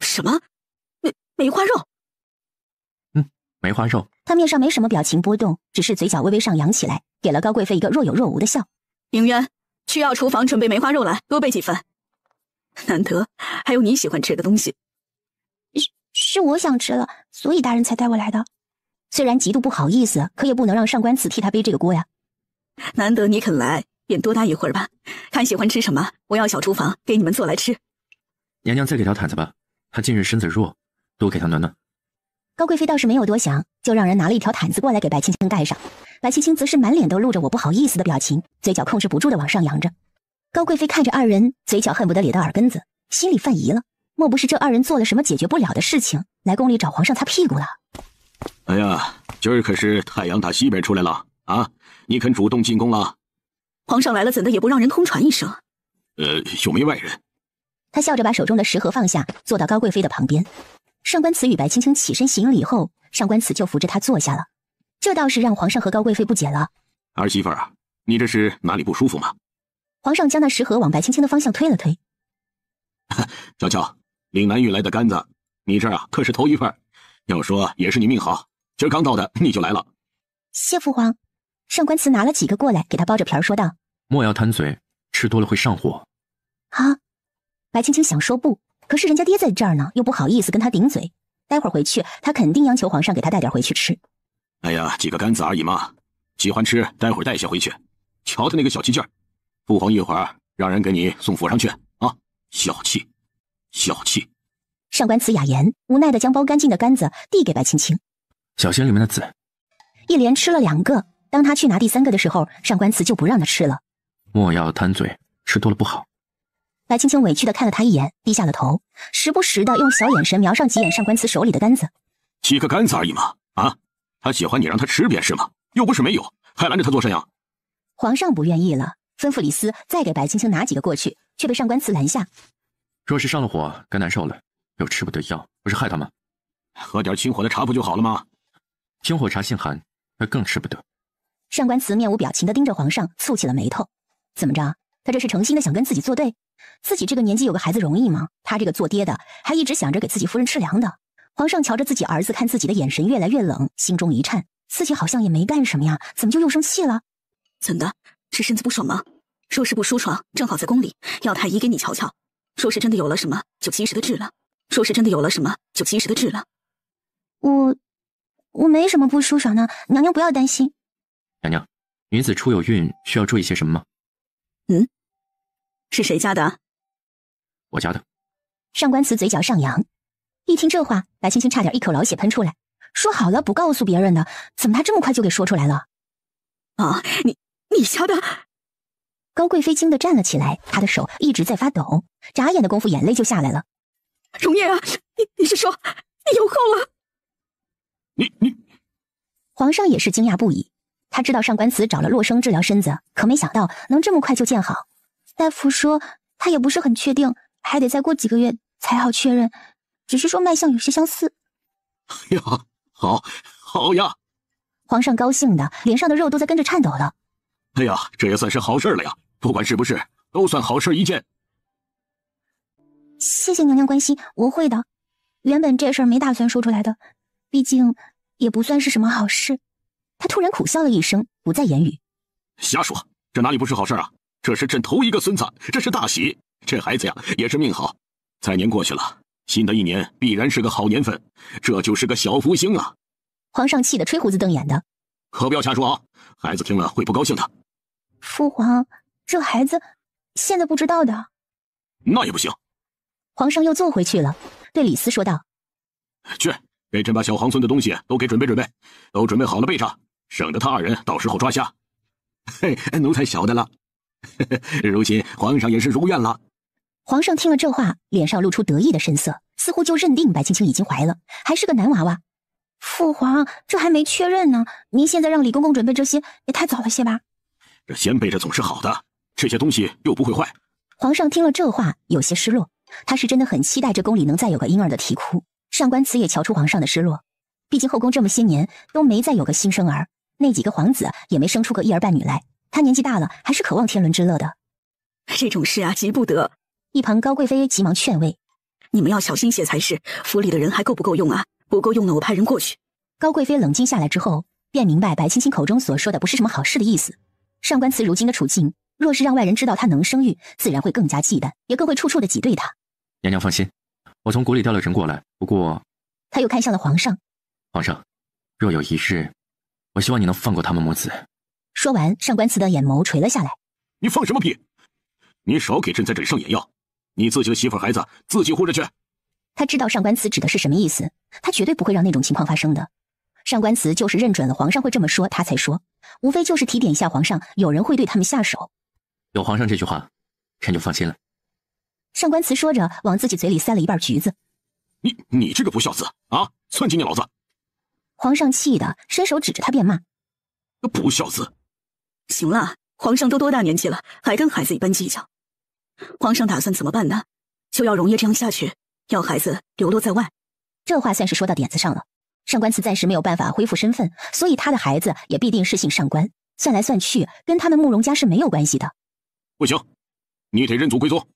[SPEAKER 7] 什么？梅花肉？
[SPEAKER 1] 梅花肉。
[SPEAKER 3] 他面上没什么表情波动，只是嘴角微微上扬起来，给了高贵妃一个若有若无的笑。
[SPEAKER 7] 凌渊，去药厨房准备梅花肉来，多备几份。难得还有你喜欢吃的东西。
[SPEAKER 3] 是我想吃了，所以大人才带我来的。虽然极度不好意思，可也不能让上官慈替他背这个锅呀。
[SPEAKER 7] 难得你肯来，便多待一会儿吧。看喜欢吃什么，我要小厨房给你们做来吃。
[SPEAKER 1] 娘娘再给条毯子吧，他近日身子弱，多给他暖暖。
[SPEAKER 3] 高贵妃倒是没有多想，就让人拿了一条毯子过来给白青青盖上。白青青则是满脸都露着我不好意思的表情，嘴角控制不住的往上扬着。高贵妃看着二人，嘴角恨不得咧到耳根子，心里犯疑了，莫不是这二人做了什么解决不了的事情，来宫里找皇上擦屁股了？
[SPEAKER 14] 哎呀，今儿可是太阳打西边出来了啊！你肯主动进宫了？
[SPEAKER 7] 皇上来了，怎的也不让人通传一声？
[SPEAKER 14] 又没外人。
[SPEAKER 3] 他笑着把手中的食盒放下，坐到高贵妃的旁边。上官慈与白青青起身行礼后，上官慈就扶着他坐下了，这倒是让皇上和高贵妃不解了。
[SPEAKER 14] 儿媳妇儿啊，你这是哪里不舒服吗？
[SPEAKER 3] 皇上将那食盒往白青青的方向推了推。
[SPEAKER 14] 瞧瞧，岭南运来的干子，你这儿啊可是头一份。要说也是你命好，今儿刚到的你就来了。
[SPEAKER 3] 谢父皇。上官慈拿了几个过来，给他包着皮儿，说道：
[SPEAKER 1] 莫要贪嘴，吃多了会上火。
[SPEAKER 3] 啊！白青青想说不，可是人家爹在这儿呢，又不好意思跟他顶嘴。待会儿回去，他肯定央求皇上给他带点回去吃。
[SPEAKER 14] 哎呀，几个干子而已嘛，喜欢吃，待会儿带些回去。瞧他那个小气劲儿，父皇一会儿让人给你送府上去啊！小气，小气。
[SPEAKER 3] 上官慈哑言，无奈的将剥干净的干子递给白青青。
[SPEAKER 1] 小心里面的籽。
[SPEAKER 3] 一连吃了2个，当他去拿第3个的时候，上官慈就不让他吃了。
[SPEAKER 1] 莫要贪嘴，吃多了不好。
[SPEAKER 3] 白青青委屈的看了他一眼，低下了头，时不时的用小眼神瞄上几眼上官慈手里的干子。
[SPEAKER 14] 几个干子而已嘛，啊，他喜欢你让他吃便是嘛，又不是没有，还拦着他做甚呀？
[SPEAKER 3] 皇上不愿意了，吩咐李斯再给白青青拿几个过去，却被上官慈拦下。
[SPEAKER 1] 若是上了火，该难受了，又吃不得药，不是害他吗？
[SPEAKER 14] 喝点清火的茶不就好了吗？
[SPEAKER 1] 清火茶性寒，那更吃不得。
[SPEAKER 3] 上官慈面无表情的盯着皇上，蹙起了眉头。怎么着？他这是诚心的想跟自己作对？自己这个年纪有个孩子容易吗？他这个做爹的还一直想着给自己夫人吃粮的。皇上瞧着自己儿子看自己的眼神越来越冷，心中一颤，自己好像也没干什么呀，怎么就又生气了？
[SPEAKER 7] 怎的？是身子不爽吗？若是不舒爽，正好在宫里要太医给你瞧瞧。说是真的有了什么，就及时的治了。说是真的有了什么，就及时的治了。
[SPEAKER 3] 我没什么不舒爽的，娘娘不要担心。
[SPEAKER 1] 娘娘，女子初有孕需要注意些什么吗？
[SPEAKER 7] 是谁家的？
[SPEAKER 1] 我家的。
[SPEAKER 3] 上官慈嘴角上扬，一听这话，白青青差点一口老血喷出来。说好了不告诉别人的，怎么他这么快就给说出来了？
[SPEAKER 7] 啊，你家的？
[SPEAKER 3] 高贵妃惊得站了起来，她的手一直在发抖，眨眼的功夫眼泪就下来了。
[SPEAKER 7] 容爷啊，你是说你有后了？
[SPEAKER 14] 你
[SPEAKER 3] 皇上也是惊讶不已，他知道上官慈找了洛生治疗身子，可没想到能这么快就见好。大夫说他也不是很确定，还得再过几个月才好确认，只是说脉象有些相似。
[SPEAKER 14] 哎呀，好呀！
[SPEAKER 3] 皇上高兴的脸上的肉都在跟着颤抖了。
[SPEAKER 14] 哎呀，这也算是好事了呀，不管是不是，都算好事一件。
[SPEAKER 3] 谢谢娘娘关心，我会的。原本这事儿没打算说出来的，毕竟也不算是什么好事。他突然苦笑了一声，不再言语。
[SPEAKER 14] 瞎说，这哪里不是好事啊？
[SPEAKER 2] 这是朕头一个孙子，这是大喜。这孩子呀，也是命好。再年过去了，新的一年必然是个好年份，这就是个小福星啊！
[SPEAKER 3] 皇上气得吹胡子瞪眼的，
[SPEAKER 2] 可不要瞎说啊，孩子听了会不高兴的。
[SPEAKER 3] 父皇，这孩子现在不知道的。
[SPEAKER 2] 那也不行。
[SPEAKER 3] 皇上又坐回去了，对李斯说道：“
[SPEAKER 2] 去，给朕把小皇孙的东西都给准备准备，都准备好了备着，省得他二人到时候抓瞎。”
[SPEAKER 14] 嘿，奴才晓得了。如今皇上也是如愿了。
[SPEAKER 3] 皇上听了这话，脸上露出得意的神色，似乎就认定白青青已经怀了，还是个男娃娃。父皇，这还没确认呢，您现在让李公公准备这些也太早了些吧？
[SPEAKER 2] 这先备着总是好的，这些东西又不会坏。
[SPEAKER 3] 皇上听了这话，有些失落，他是真的很期待这宫里能再有个婴儿的啼哭。上官慈也瞧出皇上的失落，毕竟后宫这么些年都没再有个新生儿，那几个皇子也没生出个一儿半女来，他年纪大了，还是渴望天伦之乐的。
[SPEAKER 7] 这种事啊，急不得。
[SPEAKER 3] 一旁高贵妃急忙劝慰：“
[SPEAKER 7] 你们要小心些才是，府里的人还够不够用啊？不够用呢，我派人过去。”
[SPEAKER 3] 高贵妃冷静下来之后，便明白白青青口中所说的不是什么好事的意思。上官慈如今的处境，若是让外人知道她能生育，自然会更加忌惮，也更会处处的挤兑她。
[SPEAKER 1] 娘娘放心，我从谷里调了人过来，不过……
[SPEAKER 3] 他又看向了皇上。
[SPEAKER 1] 皇上，若有一日，我希望你能放过他们母子。
[SPEAKER 3] 说完，上官慈的眼眸垂了下来。
[SPEAKER 2] 你放什么屁？你少给朕在这里上眼药，你自己的媳妇孩子自己护着去。
[SPEAKER 3] 他知道上官慈指的是什么意思，他绝对不会让那种情况发生的。上官慈就是认准了皇上会这么说，他才说，无非就是提点一下皇上，有人会对他们下手。
[SPEAKER 1] 有皇上这句话，臣就放心了。
[SPEAKER 3] 上官慈说着，往自己嘴里塞了一半橘子。
[SPEAKER 2] 你这个不孝子啊，算计你老子！
[SPEAKER 3] 皇上气得伸手指着他便骂：“
[SPEAKER 2] 不孝子！”
[SPEAKER 7] 行了，皇上都多大年纪了，还跟孩子一般计较。皇上打算怎么办呢？就要容叶这样下去，要孩子流落在外。
[SPEAKER 3] 这话算是说到点子上了。上官慈暂时没有办法恢复身份，所以他的孩子也必定是姓上官。算来算去，跟他们慕容家是没有关系的。
[SPEAKER 2] 不行，你得认祖归宗。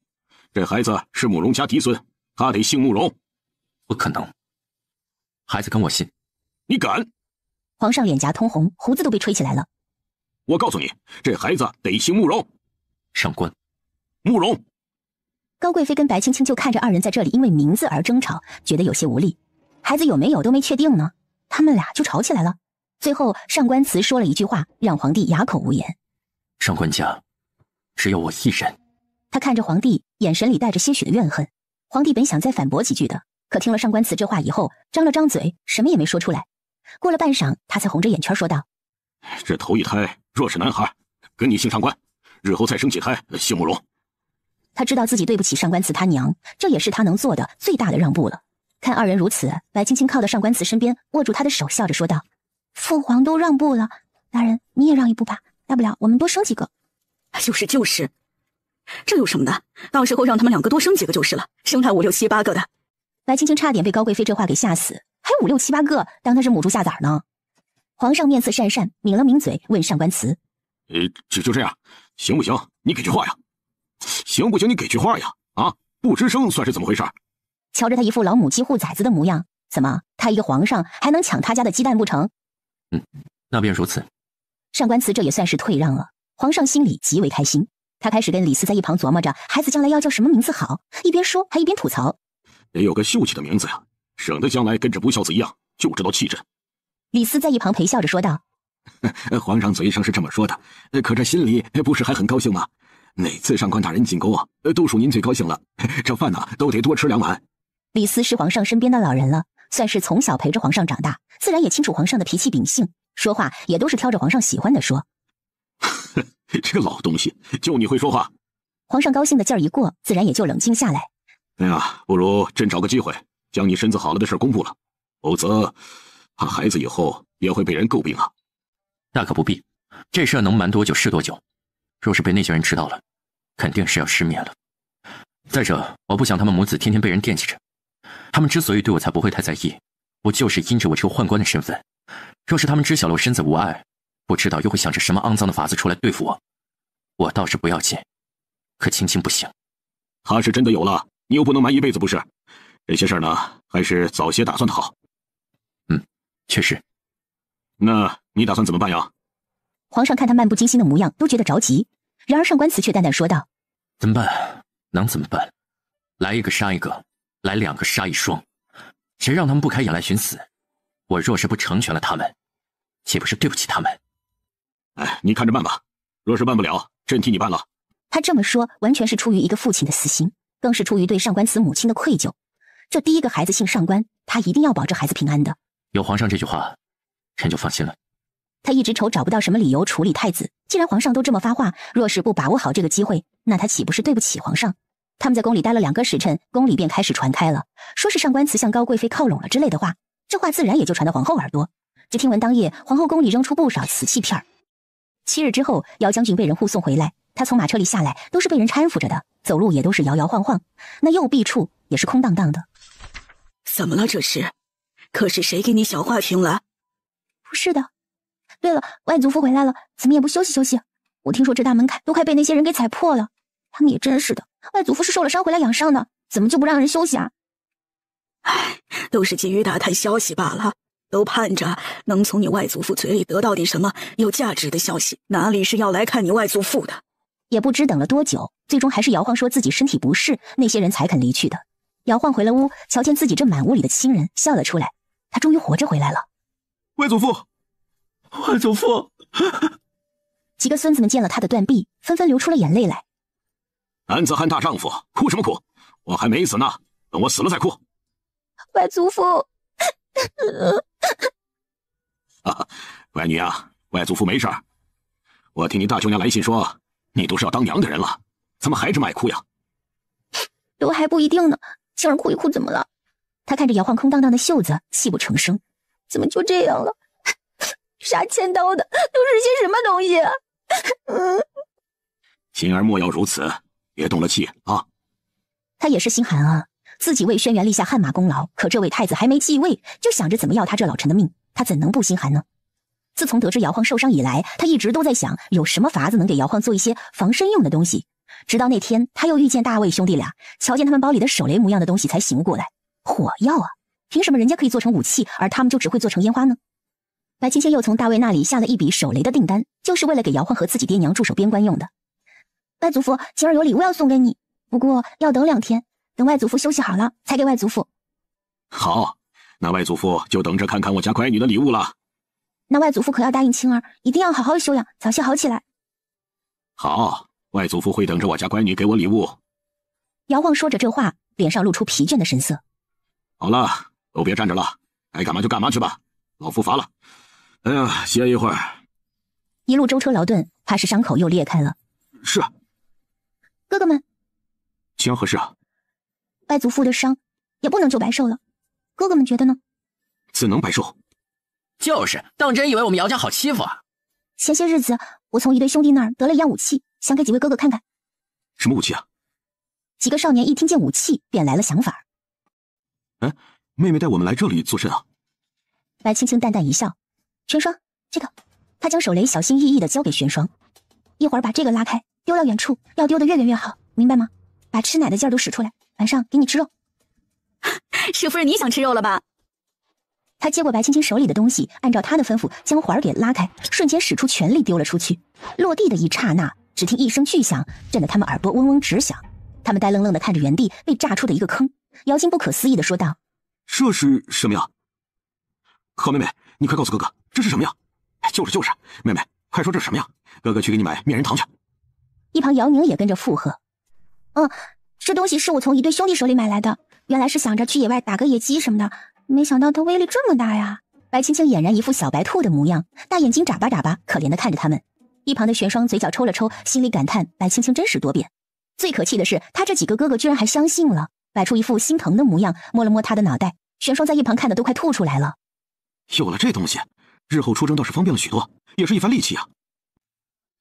[SPEAKER 2] 这孩子是慕容家嫡孙，他得姓慕容。
[SPEAKER 1] 不可能，孩子跟我姓。
[SPEAKER 2] 你敢？
[SPEAKER 3] 皇上脸颊通红，胡子都被吹起来了。
[SPEAKER 2] 我告诉你，这孩子得姓慕容。
[SPEAKER 1] 上官，
[SPEAKER 2] 慕容。
[SPEAKER 3] 高贵妃跟白青青就看着二人在这里因为名字而争吵，觉得有些无力。孩子有没有都没确定呢，他们俩就吵起来了。最后上官慈说了一句话，让皇帝哑口无言。
[SPEAKER 1] 上官家只有我一人。
[SPEAKER 3] 他看着皇帝，眼神里带着些许的怨恨。皇帝本想再反驳几句的，可听了上官慈这话以后，张了张嘴，什么也没说出来。过了半晌，他才红着眼圈说道：“
[SPEAKER 2] 这头一胎若是男孩，跟你姓上官，日后再生几胎姓慕容。”
[SPEAKER 3] 他知道自己对不起上官慈他娘，这也是他能做的最大的让步了。看二人如此，白青青靠到上官慈身边，握住他的手，笑着说道：“父皇都让步了，大人你也让一步吧，大不了我们多生几个。”
[SPEAKER 7] 就是，这有什么的？到时候让他们两个多生几个就是了，生他5、6、7、8个的。
[SPEAKER 3] 白青青差点被高贵妃这话给吓死，还5、6、7、8个，当他是母猪下崽呢。皇上面色讪讪，抿了抿嘴，问上官慈：“
[SPEAKER 2] 就这样，行不行？你给句话呀！行不行？你给句话呀！啊，不吱声算是怎么回事？”
[SPEAKER 3] 瞧着他一副老母鸡护崽子的模样，怎么他一个皇上还能抢他家的鸡蛋不成？
[SPEAKER 1] 那便如此。
[SPEAKER 3] 上官慈这也算是退让了，皇上心里极为开心。他开始跟李斯在一旁琢磨着孩子将来要叫什么名字好，一边说还一边吐槽：“
[SPEAKER 2] 得有个秀气的名字呀，省得将来跟这不孝子一样，就知道气朕。”
[SPEAKER 3] 李斯在一旁陪笑着说道：“
[SPEAKER 14] 皇上嘴上是这么说的，可这心里不是还很高兴吗？哪次上官大人进宫啊，都属您最高兴了，这饭呢都得多吃2碗。”
[SPEAKER 3] 李斯是皇上身边的老人了，算是从小陪着皇上长大，自然也清楚皇上的脾气秉性，说话也都是挑着皇上喜欢的说。
[SPEAKER 2] 这个老东西，就你会说话。
[SPEAKER 3] 皇上高兴的劲儿一过，自然也就冷静下来。
[SPEAKER 2] 哎呀，不如朕找个机会将你身子好了的事公布了，否则怕孩子以后也会被人诟病啊。
[SPEAKER 1] 那可不必，这事能瞒多久是多久。若是被那些人知道了，肯定是要失眠了。再者，我不想他们母子天天被人惦记着。他们之所以对我才不会太在意，不就是因着我这个宦官的身份？若是他们知晓了我身子无碍，不知道又会想着什么肮脏的法子出来对付我。我倒是不要紧，可青青不行。
[SPEAKER 2] 他是真的有了，你又不能瞒一辈子不是？这些事儿呢，还是早些打算的好。
[SPEAKER 1] 确实。
[SPEAKER 2] 那你打算怎么办呀？
[SPEAKER 3] 皇上看他漫不经心的模样，都觉得着急。然而上官慈却淡淡说道：“
[SPEAKER 1] 怎么办？能怎么办？来一个杀一个，来2个杀1双，谁让他们不开眼来寻死？我若是不成全了他们，岂不是对不起他们？”
[SPEAKER 2] 哎，你看着办吧，若是办不了，朕替你办了。
[SPEAKER 3] 他这么说，完全是出于一个父亲的私心，更是出于对上官慈母亲的愧疚。这第一个孩子姓上官，他一定要保这孩子平安的。
[SPEAKER 1] 有皇上这句话，臣就放心了。
[SPEAKER 3] 他一直愁找不到什么理由处理太子，既然皇上都这么发话，若是不把握好这个机会，那他岂不是对不起皇上？他们在宫里待了2个时辰，宫里便开始传开了，说是上官慈向高贵妃靠拢了之类的话，这话自然也就传到皇后耳朵。只听闻当夜皇后宫里扔出不少瓷器片。7日之后，姚将军被人护送回来，他从马车里下来，都是被人搀扶着的，走路也都是摇摇晃晃，那右臂处也是空荡荡的。
[SPEAKER 7] 怎么了这是？可是谁给你小话听了？
[SPEAKER 3] 不是的。对了，外祖父回来了，怎么也不休息休息？我听说这大门槛都快被那些人给踩破了，他们也真是的，外祖父是受了伤回来养伤的，怎么就不让人休息啊？
[SPEAKER 7] 唉，都是急于打探消息罢了，都盼着能从你外祖父嘴里得到点什么有价值的消息，哪里是要来看你外祖父的？
[SPEAKER 3] 也不知等了多久，最终还是姚晃说自己身体不适，那些人才肯离去的。姚晃回了屋，瞧见自己这满屋里的亲人，笑了出来，他终于活着回来了。
[SPEAKER 14] 外祖父，外祖父！
[SPEAKER 3] 几个孙子们见了他的断臂，纷纷流出了眼泪来。
[SPEAKER 2] 男子汉大丈夫，哭什么哭？我还没死呢，等我死了再哭。
[SPEAKER 6] 外祖父，
[SPEAKER 2] 外女啊，外祖父没事儿。我听你大舅娘来信说，你都是要当娘的人了，怎么还这么爱哭呀？
[SPEAKER 6] 都还不一定呢，晴儿哭一哭怎么了？
[SPEAKER 3] 他看着摇晃空荡荡的袖子，泣不成声。
[SPEAKER 6] 怎么就这样了？杀千刀的都是些什么东西啊？
[SPEAKER 2] 心儿莫要如此，别动了气啊。
[SPEAKER 3] 他也是心寒啊，自己为轩辕立下汗马功劳，可这位太子还没继位，就想着怎么要他这老臣的命，他怎能不心寒呢？自从得知姚晃受伤以来，他一直都在想有什么法子能给姚晃做一些防身用的东西。直到那天，他又遇见大卫兄弟俩，瞧见他们包里的手雷模样的东西，才醒悟过来。火药啊，凭什么人家可以做成武器，而他们就只会做成烟花呢？白青青又从大卫那里下了一笔手雷的订单，就是为了给姚晃和自己爹娘驻守边关用的。
[SPEAKER 6] 外祖父，晴儿有礼物要送给你，不过要等2天，等外祖父休息好了才给外祖父。
[SPEAKER 2] 好，那外祖父就等着看看我家乖女的礼物了。
[SPEAKER 6] 那外祖父可要答应晴儿，一定要好好休养，早些好起来。
[SPEAKER 2] 好，外祖父会等着我家乖女给我礼物。
[SPEAKER 3] 姚晃说着这话，脸上露出疲倦的神色。
[SPEAKER 2] 好了，都别站着了，该干嘛就干嘛去吧，老夫乏了。哎呀，歇一会儿。
[SPEAKER 3] 一路舟车劳顿，怕是伤口又裂开了。
[SPEAKER 2] 是。
[SPEAKER 6] 哥哥们，
[SPEAKER 14] 秦阳何事啊？
[SPEAKER 6] 外祖父的伤也不能就白受了，哥哥们觉得呢？
[SPEAKER 14] 怎能白受？
[SPEAKER 10] 就是当真以为我们姚家好欺负啊？
[SPEAKER 6] 前些日子我从一对兄弟那儿得了一样武器，想给几位哥哥看看。
[SPEAKER 14] 什么武器啊？
[SPEAKER 3] 几个少年一听见武器，便来了想法。
[SPEAKER 14] 哎，妹妹带我们来这里做甚啊？
[SPEAKER 3] 白青青淡淡一笑，玄霜，这个。他将手雷小心翼翼地交给玄霜，一会儿把这个拉开，丢到远处，要丢得越远越好，明白吗？把吃奶的劲儿都使出来，晚上给你吃肉。
[SPEAKER 7] 是夫人，你想吃肉了吧？
[SPEAKER 3] 他接过白青青手里的东西，按照他的吩咐将环儿给拉开，瞬间使出全力丢了出去。落地的一刹那，只听一声巨响，震得他们耳朵嗡嗡直响。他们呆愣愣地看着原地被炸出的一个坑，姚金不可思议地说道：“
[SPEAKER 14] 这是什么呀？好妹妹，你快告诉哥哥，这是什么呀？就是，妹妹，快说这是什么呀？哥哥去给你买面人糖去。”
[SPEAKER 3] 一旁姚宁也跟着附和：“
[SPEAKER 6] 这东西是我从一对兄弟手里买来的，原来是想着去野外打个野鸡什么的，没想到它威力这么大呀！”
[SPEAKER 3] 白青青俨然一副小白兔的模样，大眼睛眨巴眨巴，可怜地看着他们。一旁的玄霜嘴角抽了抽，心里感叹白青青真是多变。最可气的是，他这几个哥哥居然还相信了，摆出一副心疼的模样，摸了摸他的脑袋。玄霜在一旁看得都快吐出来了。
[SPEAKER 14] 有了这东西，日后出征倒是方便了许多，也是一番利器啊。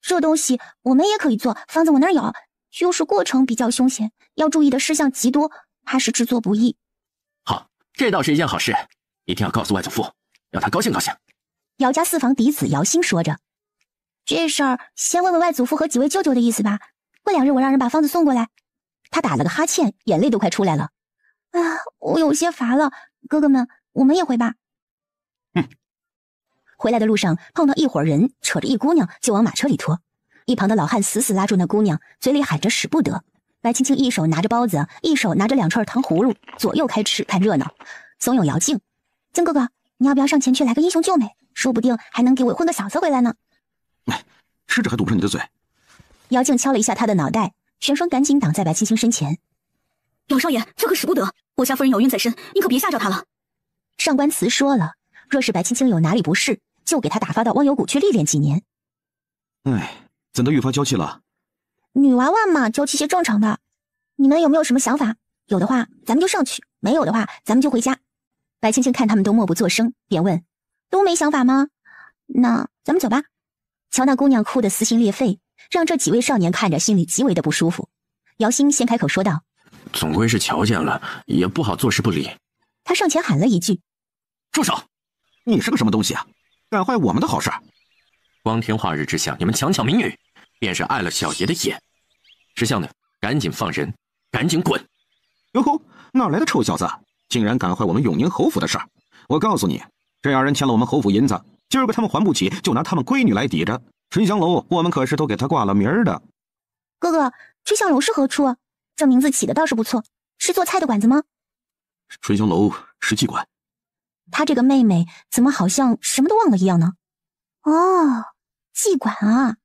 [SPEAKER 6] 这东西我们也可以做，方子我那儿有，就是过程比较凶险，要注意的事项极多，怕是制作不易。
[SPEAKER 10] 好，这倒是一件好事，一定要告诉外祖父，让他高兴高兴。
[SPEAKER 3] 姚家四房嫡子姚兴说着：“
[SPEAKER 6] 这事儿先问问外祖父和几位舅舅的意思吧，过2日我让人把方子送过来。”
[SPEAKER 3] 他打了个哈欠，眼泪都快出来了。
[SPEAKER 6] 我有些乏了，哥哥们，我们也回吧。
[SPEAKER 3] 回来的路上碰到一伙人扯着一姑娘就往马车里拖，一旁的老汉死死拉住那姑娘，嘴里喊着使不得。白青青一手拿着包子，一手拿着2串糖葫芦，左右开吃看热闹，怂恿姚静：“静哥哥，你要不要上前去来个英雄救美？说不定还能给我混个小子回来呢。”
[SPEAKER 9] 吃着还堵上你的嘴。
[SPEAKER 3] 姚静敲了一下他的脑袋，玄霜赶紧挡在白青青身前：“
[SPEAKER 7] 姚少爷，这可使不得，我家夫人有孕在身，你可别吓着她了。”
[SPEAKER 3] 上官慈说了，若是白青青有哪里不适，就给她打发到忘忧谷去历练几年。
[SPEAKER 9] 怎的愈发娇气了？
[SPEAKER 3] 女娃娃嘛，娇气些正常的。你们有没有什么想法？有的话咱们就上去，没有的话咱们就回家。白青青看他们都默不作声，便问：“都没想法吗？那咱们走吧。”瞧那姑娘哭得撕心裂肺，让这几位少年看着心里极为的不舒服。姚兴先开口说道：“
[SPEAKER 4] 总归是瞧见了，也不好坐视不理。”
[SPEAKER 3] 他上前喊了一句：“
[SPEAKER 14] 住手！你是个什么东西啊？敢坏我们的好事！
[SPEAKER 10] 光天化日之下，你们强抢民女，便是碍了小爷的眼。识相的，赶紧放人，赶紧滚！”
[SPEAKER 14] 哟吼，哪来的臭小子，竟然敢坏我们永宁侯府的事儿！我告诉你，这2人欠了我们侯府银子，今儿个他们还不起，就拿他们闺女来抵着。春香楼我们可是都给他挂了名儿的。
[SPEAKER 3] 哥哥，春香楼是何处？这名字起的倒是不错，是做菜的馆子吗？
[SPEAKER 9] 春香楼是妓馆。
[SPEAKER 3] 他这个妹妹怎么好像什么都忘了一样呢？哦，妓馆啊！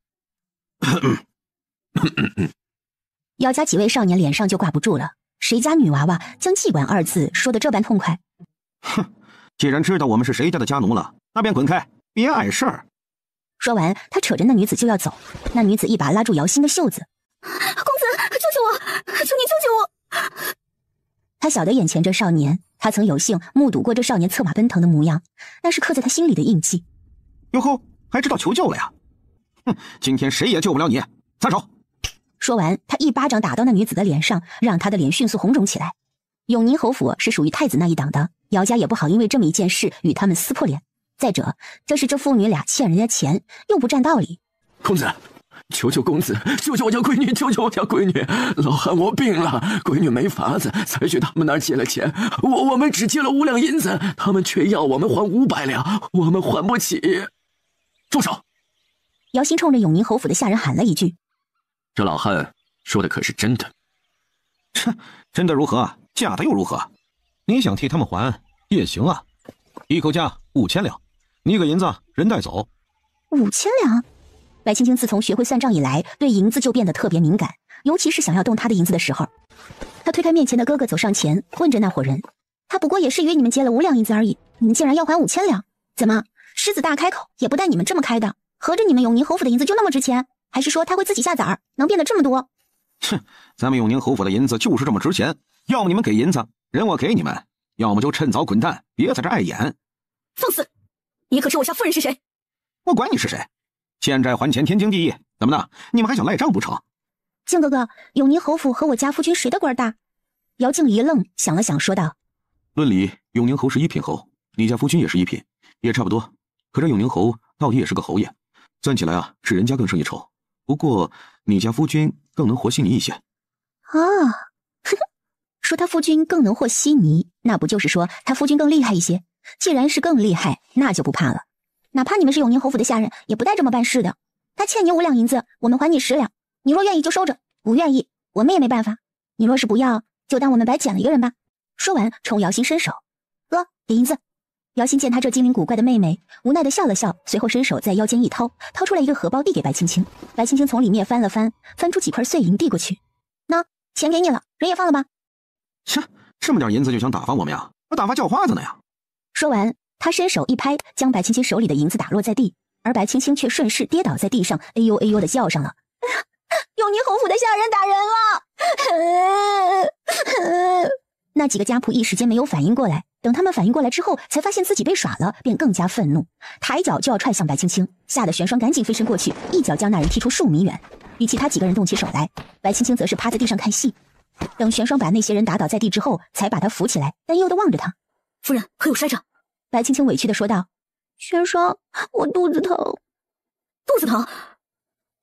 [SPEAKER 3] 姚家几位少年脸上就挂不住了，谁家女娃娃将妓馆2字说得这般痛快？
[SPEAKER 14] 哼，既然知道我们是谁家的家奴了，那便滚开，别碍事儿。
[SPEAKER 3] 说完，他扯着那女子就要走，那女子一把拉住姚兴的袖子：“
[SPEAKER 6] 公子，救救我！求你救救我！”
[SPEAKER 3] 他晓得眼前这少年，他曾有幸目睹过这少年策马奔腾的模样，那是刻在他心里的印记。
[SPEAKER 14] 哟吼，还知道求救了呀？哼，今天谁也救不了你，撒手！
[SPEAKER 3] 说完，他一巴掌打到那女子的脸上，让她的脸迅速红肿起来。永宁侯府是属于太子那一党的，姚家也不好因为这么一件事与他们撕破脸。再者，这是这父女俩欠人家钱，又不占道理。
[SPEAKER 4] 公子，求求公子，救救我家闺女，救救我家闺女！老汉我病了，闺女没法子，才去他们那儿借了钱。我们只借了5两银子，他们却要我们还500两，我们还不起。
[SPEAKER 10] 住手！
[SPEAKER 3] 姚兴冲着永宁侯府的下人喊了一句：“
[SPEAKER 10] 这老汉说的可是真的？”“
[SPEAKER 14] 真的如何？假的又如何？你想替他们还也行啊，一口价5000两，你给银子，人带走。
[SPEAKER 3] ”5000两。白青青自从学会算账以来，对银子就变得特别敏感，尤其是想要动他的银子的时候。他推开面前的哥哥走上前，问着那伙人：“他不过也是与你们借了5两银子而已，你们竟然要还5000两？怎么，狮子大开口也不带你们这么开的？合着你们永宁侯府的银子就那么值钱？还是说他会自己下崽儿，能变得这么多？”“
[SPEAKER 14] 哼，咱们永宁侯府的银子就是这么值钱，要么你们给银子，人我给你们，要么就趁早滚蛋，别在这碍眼。”“
[SPEAKER 7] 放肆！你可知我家夫人是谁？”“
[SPEAKER 14] 我管你是谁，欠债还钱天经地义，怎么的？你们还想赖账不成？”“
[SPEAKER 3] 靖哥哥，永宁侯府和我家夫君谁的官大？”姚静一愣，想了想，说道：“
[SPEAKER 9] 论理，永宁侯是1品侯，你家夫君也是1品，也差不多。可这永宁侯到底也是个侯爷，算起来啊，是人家更胜一筹。不过你家夫君更能和稀泥一些。”“
[SPEAKER 3] 啊，呵呵，说他夫君更能和稀泥，那不就是说他夫君更厉害一些？既然是更厉害，那就不怕了。哪怕你们是永宁侯府的下人，也不带这么办事的。他欠你5两银子，我们还你10两。你若愿意就收着，不愿意，我们也没办法。你若是不要，就当我们白捡了一个人吧。”说完，冲姚兴伸手：“哥，给银子。”姚兴见他这精灵古怪的妹妹，无奈的笑了笑，随后伸手在腰间一掏，掏出来一个荷包递给白青青。白青青从里面翻了翻，翻出几块碎银递过去：“那钱给你了，人也放了吧。”“
[SPEAKER 14] 切，这么点银子就想打发我们呀？我打发叫花子呢呀！”
[SPEAKER 3] 说完，他伸手一拍，将白青青手里的银子打落在地，而白青青却顺势跌倒在地上，哎呦哎呦的叫上了：“永宁侯府的下人打人了！”那几个家仆一时间没有反应过来，等他们反应过来之后，才发现自己被耍了，便更加愤怒，抬脚就要踹向白青青，吓得玄霜赶紧飞身过去，一脚将那人踢出数米远。与其他几个人动起手来，白青青则是趴在地上看戏。等玄霜把那些人打倒在地之后，才把他扶起来，担忧地望着他：“
[SPEAKER 7] 夫人，可有摔着？”
[SPEAKER 3] 白青青委屈地说道：“玄霜，我肚子疼。”“
[SPEAKER 7] 肚子疼？”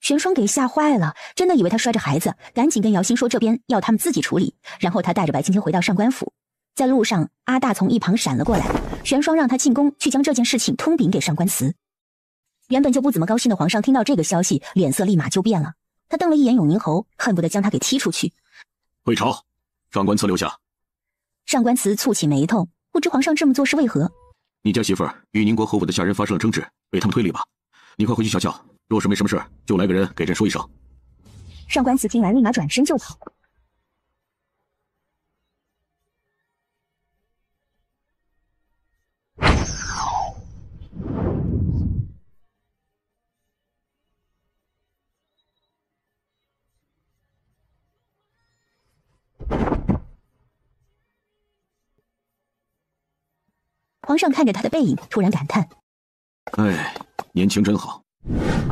[SPEAKER 3] 玄霜给吓坏了，真的以为他摔着孩子，赶紧跟姚兴说这边要他们自己处理。然后他带着白青青回到上官府，在路上，阿大从一旁闪了过来，玄霜让他进宫去将这件事情通禀给上官慈。原本就不怎么高兴的皇上听到这个消息，脸色立马就变了。他瞪了一眼永宁侯，恨不得将他给踢出去。
[SPEAKER 2] 回朝，上官慈留下。
[SPEAKER 3] 上官慈蹙起眉头，不知皇上这么做是为何。
[SPEAKER 9] 你家媳妇儿与宁国侯府的下人发生了争执，被他们推理吧。你快回去瞧瞧，若是没什么事，就来个人给朕说一声。
[SPEAKER 3] 上官慈听完，立马转身就跑。皇上看着他的背影，突然感叹：“
[SPEAKER 9] 哎，年轻真好。”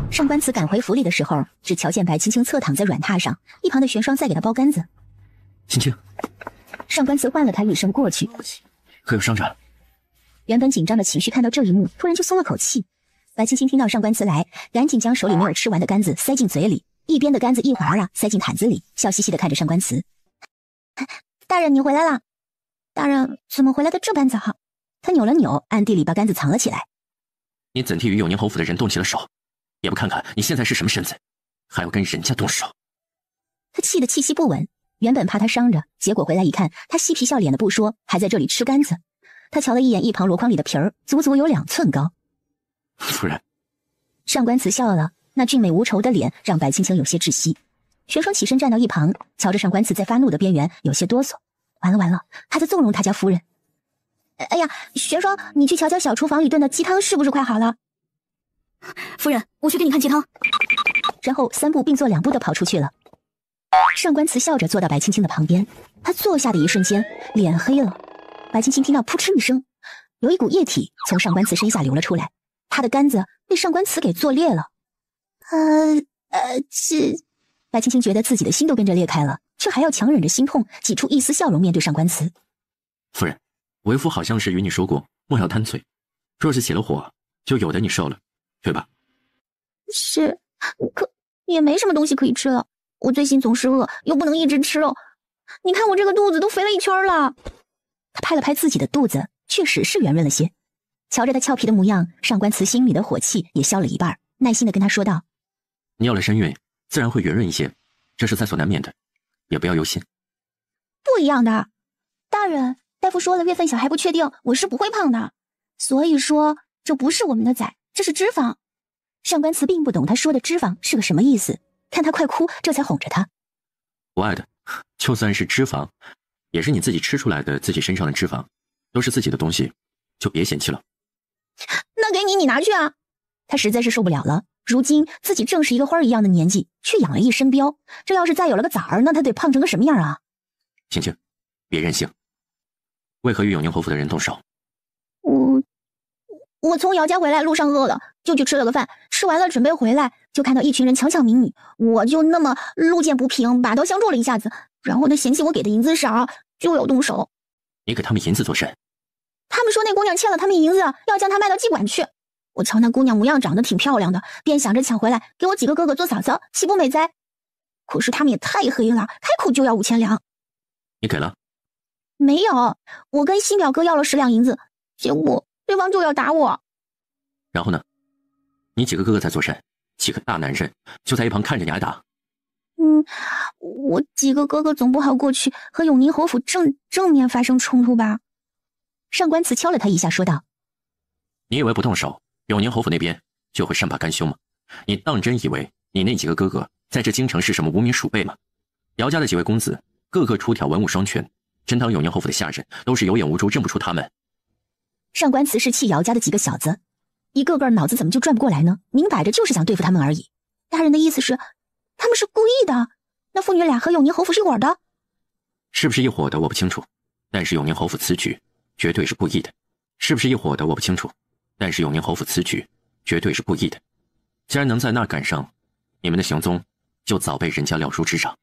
[SPEAKER 3] 上官慈赶回府里的时候，只瞧见白青青侧躺在软榻上，一旁的玄霜在给他包干子。
[SPEAKER 1] 青青，
[SPEAKER 3] 上官慈唤了他一声过去，
[SPEAKER 1] 可有伤着？
[SPEAKER 3] 原本紧张的情绪看到这一幕，突然就松了口气。白青青听到上官慈来，赶紧将手里没有吃完的干子塞进嘴里，一边的干子一会儿塞进毯子里，笑嘻嘻的看着上官慈：“大人，你回来了。大人怎么回来的这般早？”他扭了扭，暗地里把杆子藏了起来。
[SPEAKER 1] 你怎替与永宁侯府的人动起了手？也不看看你现在是什么身子，还要跟人家动手？
[SPEAKER 3] 他气得气息不稳，原本怕他伤着，结果回来一看，他嬉皮笑脸的不说，还在这里吃杆子。他瞧了一眼一旁箩筐里的皮儿，足足有2寸高。
[SPEAKER 1] 夫人，
[SPEAKER 3] 上官慈笑了，那俊美无愁的脸让白青青有些窒息。玄霜起身站到一旁，瞧着上官慈在发怒的边缘，有些哆嗦。完了完了，他在纵容他家夫人。哎呀，玄霜，你去瞧瞧小厨房里炖的鸡汤是不是快好了？
[SPEAKER 7] 夫人，我去给你看鸡汤。
[SPEAKER 3] 然后3步并作2步的跑出去了。上官慈笑着坐到白青青的旁边，他坐下的一瞬间，脸黑了。白青青听到扑哧一声，有一股液体从上官慈身下流了出来，他的杆子被上官慈给做裂了。白青青觉得自己的心都跟着裂开了，却还要强忍着心痛，挤出一丝笑容面对上官慈。
[SPEAKER 1] 夫人，为夫好像是与你说过，莫要贪醉，若是起了火，就有的你受了，对吧？
[SPEAKER 6] 是，可也没什么东西可以吃了。我最近总是饿，又不能一直吃肉。你看我这个肚子都肥了1圈了。
[SPEAKER 3] 他拍了拍自己的肚子，确实是圆润了些。瞧着他俏皮的模样，上官慈心里的火气也消了一半，耐心的跟他说道：“
[SPEAKER 1] 你有了身孕，自然会圆润一些，这是在所难免的，也不要忧心。”
[SPEAKER 6] 不一样的，大人，大夫说了，月份小还不确定，我是不会胖的。所以说，这不是我们的崽，这是脂肪。
[SPEAKER 3] 上官慈并不懂他说的脂肪是个什么意思，看他快哭，这才哄着他：“
[SPEAKER 1] 不爱的，就算是脂肪，也是你自己吃出来的，自己身上的脂肪，都是自己的东西，就别嫌弃了。”
[SPEAKER 6] 那给你，你拿去啊！
[SPEAKER 3] 他实在是受不了了。如今自己正是一个花一样的年纪，却养了一身膘，这要是再有了个崽儿，那他得胖成个什么样啊？
[SPEAKER 1] 青青，别任性。为何与永宁侯府的人动手？
[SPEAKER 6] 我从姚家回来，路上饿了，就去吃了个饭，吃完了准备回来，就看到一群人强抢民女，我就那么路见不平，把刀相助了一下子，然后他嫌弃我给的银子少，就要动手。
[SPEAKER 1] 你给他们银子做甚？
[SPEAKER 6] 他们说那姑娘欠了他们银子，要将她卖到妓馆去。我瞧那姑娘模样长得挺漂亮的，便想着抢回来给我几个哥哥做嫂嫂，岂不美哉？可是他们也太黑了，开口就要5000两。
[SPEAKER 1] 你给了？
[SPEAKER 6] 没有，我跟新表哥要了10两银子，结果对方就要打我。
[SPEAKER 1] 然后呢？你几个哥哥在做甚？几个大男人就在一旁看着你挨打。
[SPEAKER 6] 我几个哥哥总不好过去和永宁侯府正面发生冲突吧？
[SPEAKER 3] 上官慈敲了他一下，说道：“
[SPEAKER 1] 你以为不动手，永宁侯府那边就会善罢甘休吗？你当真以为你那几个哥哥在这京城是什么无名鼠辈吗？姚家的几位公子，个个出挑文武双全，真当永宁侯府的下人都是有眼无珠，认不出他们。”
[SPEAKER 3] 上官慈是气姚家的几个小子，一个个脑子怎么就转不过来呢？明摆着就是想对付他们而已。
[SPEAKER 6] 大人的意思是，他们是故意的？那父女俩和永宁侯府是一伙的？
[SPEAKER 1] 是不是一伙的我不清楚，但是永宁侯府此举绝对是故意的。是不是一伙的我不清楚，但是永宁侯府此举绝对是故意的。既然能在那赶上，你们的行踪就早被人家了如指掌。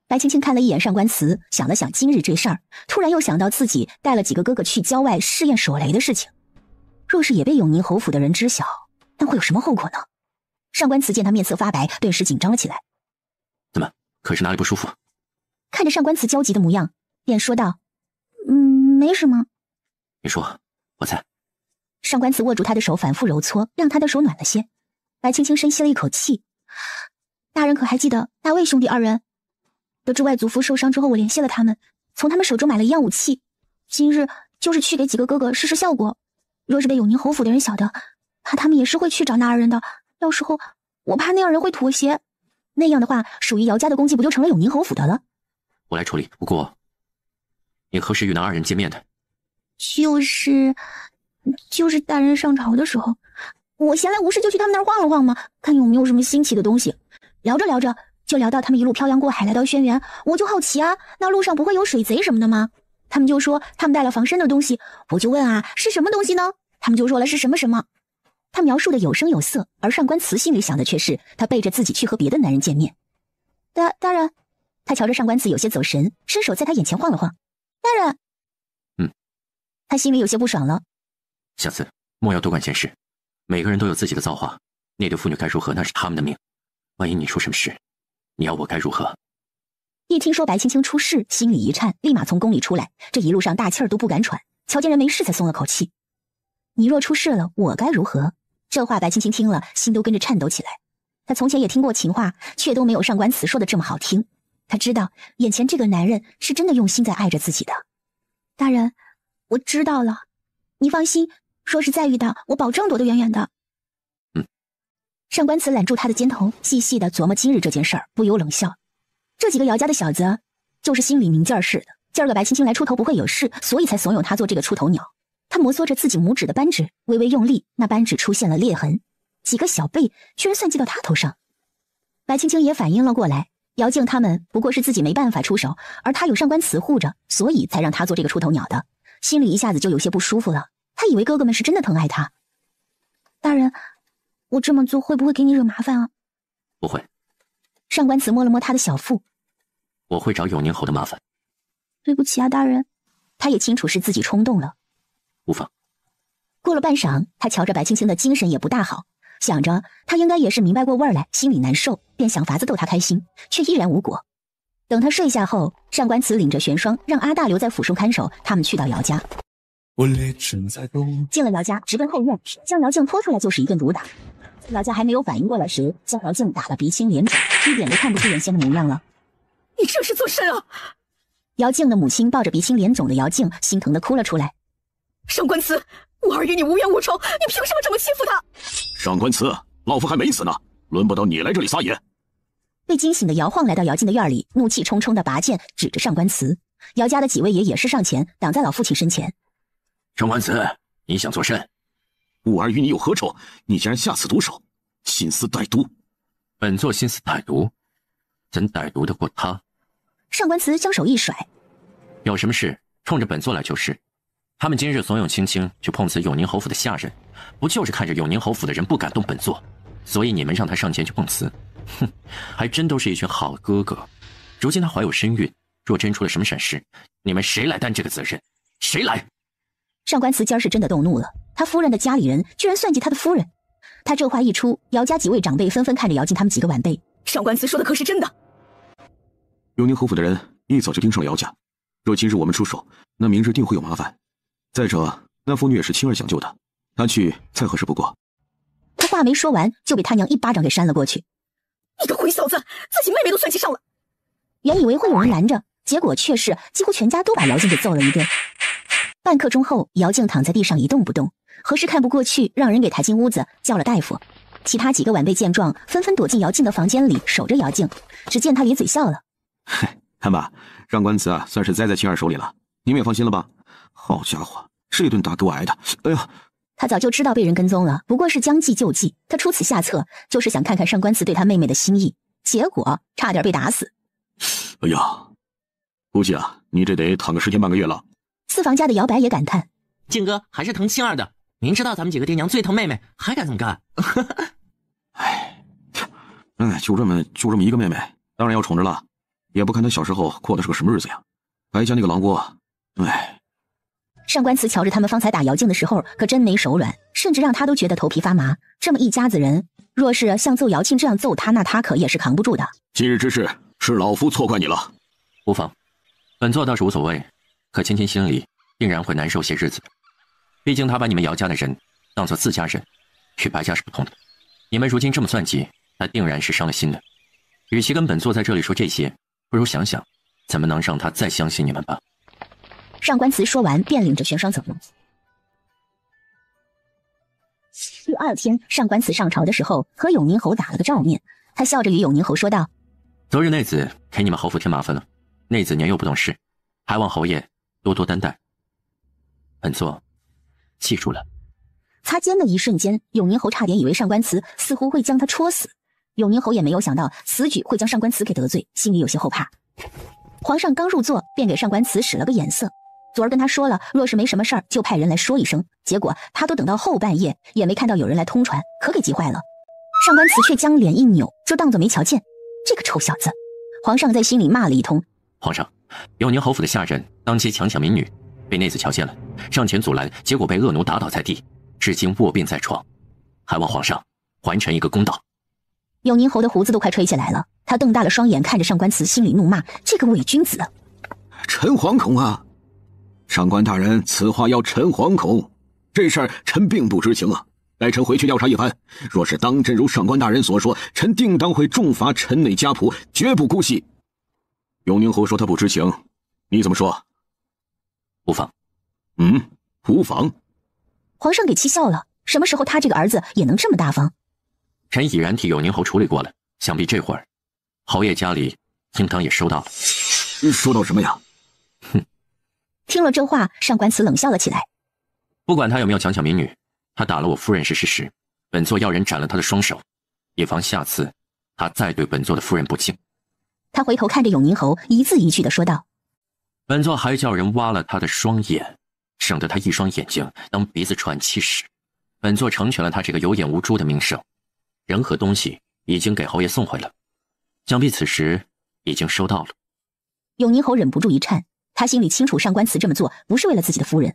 [SPEAKER 3] 白青青看了一眼上官慈，想了想今日这事儿，突然又想到自己带了几个哥哥去郊外试验手雷的事情，若是也被永宁侯府的人知晓，那会有什么后果呢？上官慈见他面色发白，顿时紧张了起来。
[SPEAKER 1] 怎么，可是哪里不舒服？
[SPEAKER 3] 看着上官慈焦急的模样，便说道：“没什么。”
[SPEAKER 1] 你说，我猜。
[SPEAKER 3] 上官慈握住他的手，反复揉搓，让他的手暖了些。白青青深吸了一口气，大人可还记得大卫兄弟二人？得知外祖父受伤之后，我联系了他们，从他们手中买了一样武器，今日就是去给几个哥哥试试效果。若是被永宁侯府的人晓得，怕他们也是会去找那二人的。到时候我怕那二人会妥协，那样的话，属于姚家的功绩不就成了永宁侯府的了？
[SPEAKER 1] 我来处理。不过，你何时与那二人见面的？
[SPEAKER 3] 就是大人上朝的时候，我闲来无事就去他们那儿晃了晃嘛，看有没有什么新奇的东西。聊着聊着，就聊到他们一路漂洋过海来到轩辕，我就好奇啊，那路上不会有水贼什么的吗？他们就说他们带了防身的东西，我就问啊，是什么东西呢？他们就说了是什么什么。他描述的有声有色，而上官慈心里想的却是他背着自己去和别的男人见面。大人，他瞧着上官慈有些走神，伸手在他眼前晃了晃。大人，他心里有些不爽了。
[SPEAKER 1] 下次莫要多管闲事，每个人都有自己的造化，那对妇女该如何那是他们的命，万一你出什么事，你要我该如何？
[SPEAKER 3] 一听说白青青出事，心里一颤，立马从宫里出来，这一路上大气儿都不敢喘，瞧见人没事才松了口气。你若出事了，我该如何？这话白青青听了，心都跟着颤抖起来。她从前也听过情话，却都没有上官慈说的这么好听。她知道眼前这个男人是真的用心在爱着自己的。大人，我知道了，你放心，若是再遇到，我保证躲得远远的。上官慈揽住他的肩头，细细的琢磨今日这件事儿，不由冷笑。这几个姚家的小子，就是心里明镜儿似的，今儿个白青青来出头不会有事，所以才怂恿他做这个出头鸟。他摩挲着自己拇指的扳指，微微用力，那扳指出现了裂痕，几个小贝居然算计到他头上。白青青也反应了过来，姚静他们不过是自己没办法出手，而他有上官慈护着，所以才让他做这个出头鸟的，心里一下子就有些不舒服了。他以为哥哥们是真的疼爱他。大人，我这么做会不会给你惹麻烦啊？
[SPEAKER 1] 不会。
[SPEAKER 3] 上官慈摸了摸他的小腹。
[SPEAKER 1] 我会找永宁侯的麻烦。
[SPEAKER 3] 对不起啊，大人。他也清楚是自己冲动了。
[SPEAKER 1] 无妨。
[SPEAKER 3] 过了半晌，他瞧着白青青的精神也不大好，想着他应该也是明白过味儿来，心里难受，便想法子逗他开心，却依然无果。等他睡下后，上官慈领着玄霜让阿大留在府中看守，他们去到姚家。进了姚家，直奔后院，将姚静拖出来就是一顿毒打。姚家还没有反应过来时，将姚静打得鼻青脸肿，一点都看不出原先的模样了。
[SPEAKER 6] 你这是做甚啊？
[SPEAKER 3] 姚静的母亲抱着鼻青脸肿的姚静，心疼地哭了出来。
[SPEAKER 6] 上官慈，我儿与你无冤无仇，你凭什么这么欺负他？
[SPEAKER 2] 上官慈，老夫还没死呢，轮不到你来这里撒野。
[SPEAKER 3] 被惊醒的姚晃来到姚静的院里，怒气冲冲地拔剑指着上官慈。姚家的几位爷也是上前挡在老父亲身前。
[SPEAKER 4] 上官慈，你想做甚？
[SPEAKER 2] 吾儿与你有何仇？你竟然下此毒手，心思歹毒。
[SPEAKER 1] 本座心思歹毒，怎歹毒得过他？
[SPEAKER 3] 上官慈将手一甩，
[SPEAKER 1] 有什么事冲着本座来就是。他们今日怂恿青青去碰瓷永宁侯府的下人，不就是看着永宁侯府的人不敢动本座，所以你们让他上前去碰瓷？哼，还真都是一群好哥哥。如今他怀有身孕，若真出了什么闪失，你们谁来担这个责任？谁来？
[SPEAKER 3] 上官慈今儿是真的动怒了，他夫人的家里人居然算计他的夫人。他这话一出，姚家几位长辈纷纷看着姚静他们几个晚辈。
[SPEAKER 6] 上官慈说的可是真的？
[SPEAKER 9] 永宁侯府的人一早就盯上了姚家，若今日我们出手，那明日定会有麻烦。再者，那妇女也是青儿想救的，她去再合适不过。
[SPEAKER 3] 他话没说完，就被他娘一巴掌给扇了过去。
[SPEAKER 6] 你个混小子，自己妹妹都算计上了。
[SPEAKER 3] 原以为会有人拦着，结果却是几乎全家都把姚静给揍了一顿。半刻钟后，姚静躺在地上一动不动，何时看不过去，让人给抬进屋子叫了大夫。其他几个晚辈见状，纷纷躲进姚静的房间里守着姚静。只见他咧嘴笑了：“
[SPEAKER 9] 嘿，看吧，上官慈啊，算是栽在青儿手里了，你们也放心了吧？好家伙，这顿打给我挨的，哎呀！”
[SPEAKER 3] 他早就知道被人跟踪了，不过是将计就计。他出此下策，就是想看看上官慈对他妹妹的心意，结果差点被打死。
[SPEAKER 9] 哎呀，估计啊，你这得躺个10天半个月了。
[SPEAKER 3] 四房家的姚白也感叹：“
[SPEAKER 10] 静哥还是疼青儿的，明知道咱们几个爹娘最疼妹妹，还敢这么干？”
[SPEAKER 9] 哎，就这么一个妹妹，当然要宠着了。也不看她小时候过的是个什么日子呀。白家那个狼窝，哎。
[SPEAKER 3] 上官慈瞧着他们方才打姚静的时候，可真没手软，甚至让他都觉得头皮发麻。这么一家子人，若是像揍姚庆这样揍他，那他可也是扛不住的。
[SPEAKER 2] 今日之事是老夫错怪你了。
[SPEAKER 1] 无妨，本座倒是无所谓，可青青心里定然会难受些日子的。毕竟他把你们姚家的人当做自家人，与白家是不同的。你们如今这么算计，他定然是伤了心的。与其跟本座在这里说这些，不如想想怎么能让他再相信你们吧。
[SPEAKER 3] 上官慈说完，便领着玄霜走了。第二天，上官慈上朝的时候，和永宁侯打了个照面。他笑着与永宁侯说道：“
[SPEAKER 1] 昨日内子给你们侯府添麻烦了，内子年幼不懂事，还望侯爷多多担待。本座记住了。”
[SPEAKER 3] 擦肩的一瞬间，永宁侯差点以为上官慈似乎会将他戳死。永宁侯也没有想到此举会将上官慈给得罪，心里有些后怕。皇上刚入座，便给上官慈使了个眼色。昨儿跟他说了，若是没什么事儿，就派人来说一声。结果他都等到后半夜，也没看到有人来通传，可给急坏了。上官慈却将脸一扭，就当作没瞧见。这个臭小子！皇上在心里骂了一通。
[SPEAKER 1] 皇上，永宁侯府的下人当街强抢民女，被内子瞧见了，上前阻拦，结果被恶奴打倒在地，至今卧病在床，还望皇上还臣一个公道。
[SPEAKER 3] 永宁侯的胡子都快吹起来了，他瞪大了双眼看着上官慈，心里怒骂：这个伪君子！
[SPEAKER 14] 臣惶恐啊！上官大人，此话要臣惶恐。这事儿臣并不知情啊，待臣回去调查一番。若是当真如上官大人所说，臣定当会重罚臣内家仆，绝不姑息。永宁侯说他不知情，你怎么说？
[SPEAKER 1] 无妨。
[SPEAKER 14] 无妨。
[SPEAKER 3] 皇上给气笑了，什么时候他这个儿子也能这么大方？
[SPEAKER 1] 臣已然替永宁侯处理过了，想必这会儿侯爷家里应当也收到了。
[SPEAKER 14] 收到什么呀？
[SPEAKER 3] 听了这话，上官慈冷笑了起来。
[SPEAKER 1] 不管他有没有强抢民女，他打了我夫人是事实，本座要人斩了他的双手，以防下次他再对本座的夫人不敬。
[SPEAKER 3] 他回头看着永宁侯，一字一句地说道：
[SPEAKER 1] 本座还叫人挖了他的双眼，省得他一双眼睛当鼻子喘气使。本座成全了他这个有眼无珠的名声，人和东西已经给侯爷送回了，想必此时已经收到了。
[SPEAKER 3] 永宁侯忍不住一颤，他心里清楚上官慈这么做不是为了自己的夫人，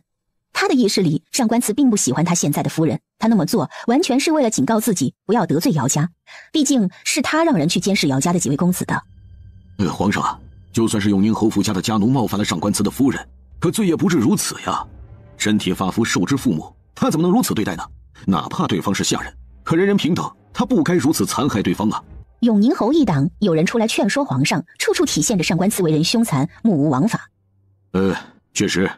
[SPEAKER 3] 他的意识里上官慈并不喜欢他现在的夫人，他那么做完全是为了警告自己不要得罪姚家，毕竟是他让人去监视姚家的几位公子的。
[SPEAKER 14] 皇上啊，就算是永宁侯府家的家奴冒犯了上官慈的夫人，可罪也不至如此呀。身体发肤受之父母，他怎么能如此对待呢？哪怕对方是下人，可人人平等，他不该如此残害对方啊。
[SPEAKER 3] 永宁侯一党有人出来劝说皇上，处处体现着上官慈为人凶残，目无王法。
[SPEAKER 14] 确实，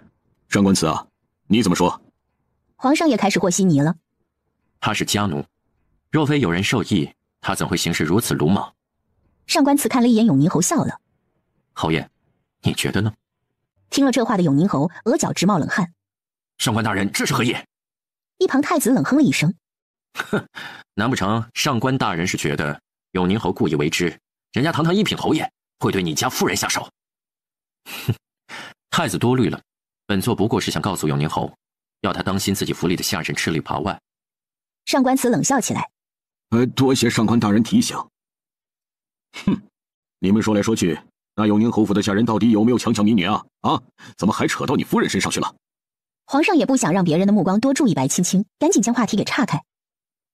[SPEAKER 14] 上官慈啊，你怎么说？
[SPEAKER 3] 皇上也开始和稀泥了。
[SPEAKER 1] 他是家奴，若非有人授意，他怎会行事如此鲁莽？
[SPEAKER 3] 上官慈看了一眼永宁侯，笑了。
[SPEAKER 1] 侯爷，你觉得呢？
[SPEAKER 3] 听了这话的永宁侯额角直冒冷汗。
[SPEAKER 4] 上官大人，这是何意？
[SPEAKER 3] 一旁太子冷哼了一声。
[SPEAKER 1] 哼，难不成上官大人是觉得永宁侯故意为之，人家堂堂一品侯爷会对你家夫人下手？哼，太子多虑了，本座不过是想告诉永宁侯，要他当心自己府里的下人吃里扒外。
[SPEAKER 3] 上官慈冷笑起来。
[SPEAKER 14] 多谢上官大人提醒。哼，你们说来说去，那永宁侯府的下人到底有没有强抢民女啊？怎么还扯到你夫人身上去了？
[SPEAKER 3] 皇上也不想让别人的目光多注意白青青，赶紧将话题给岔开。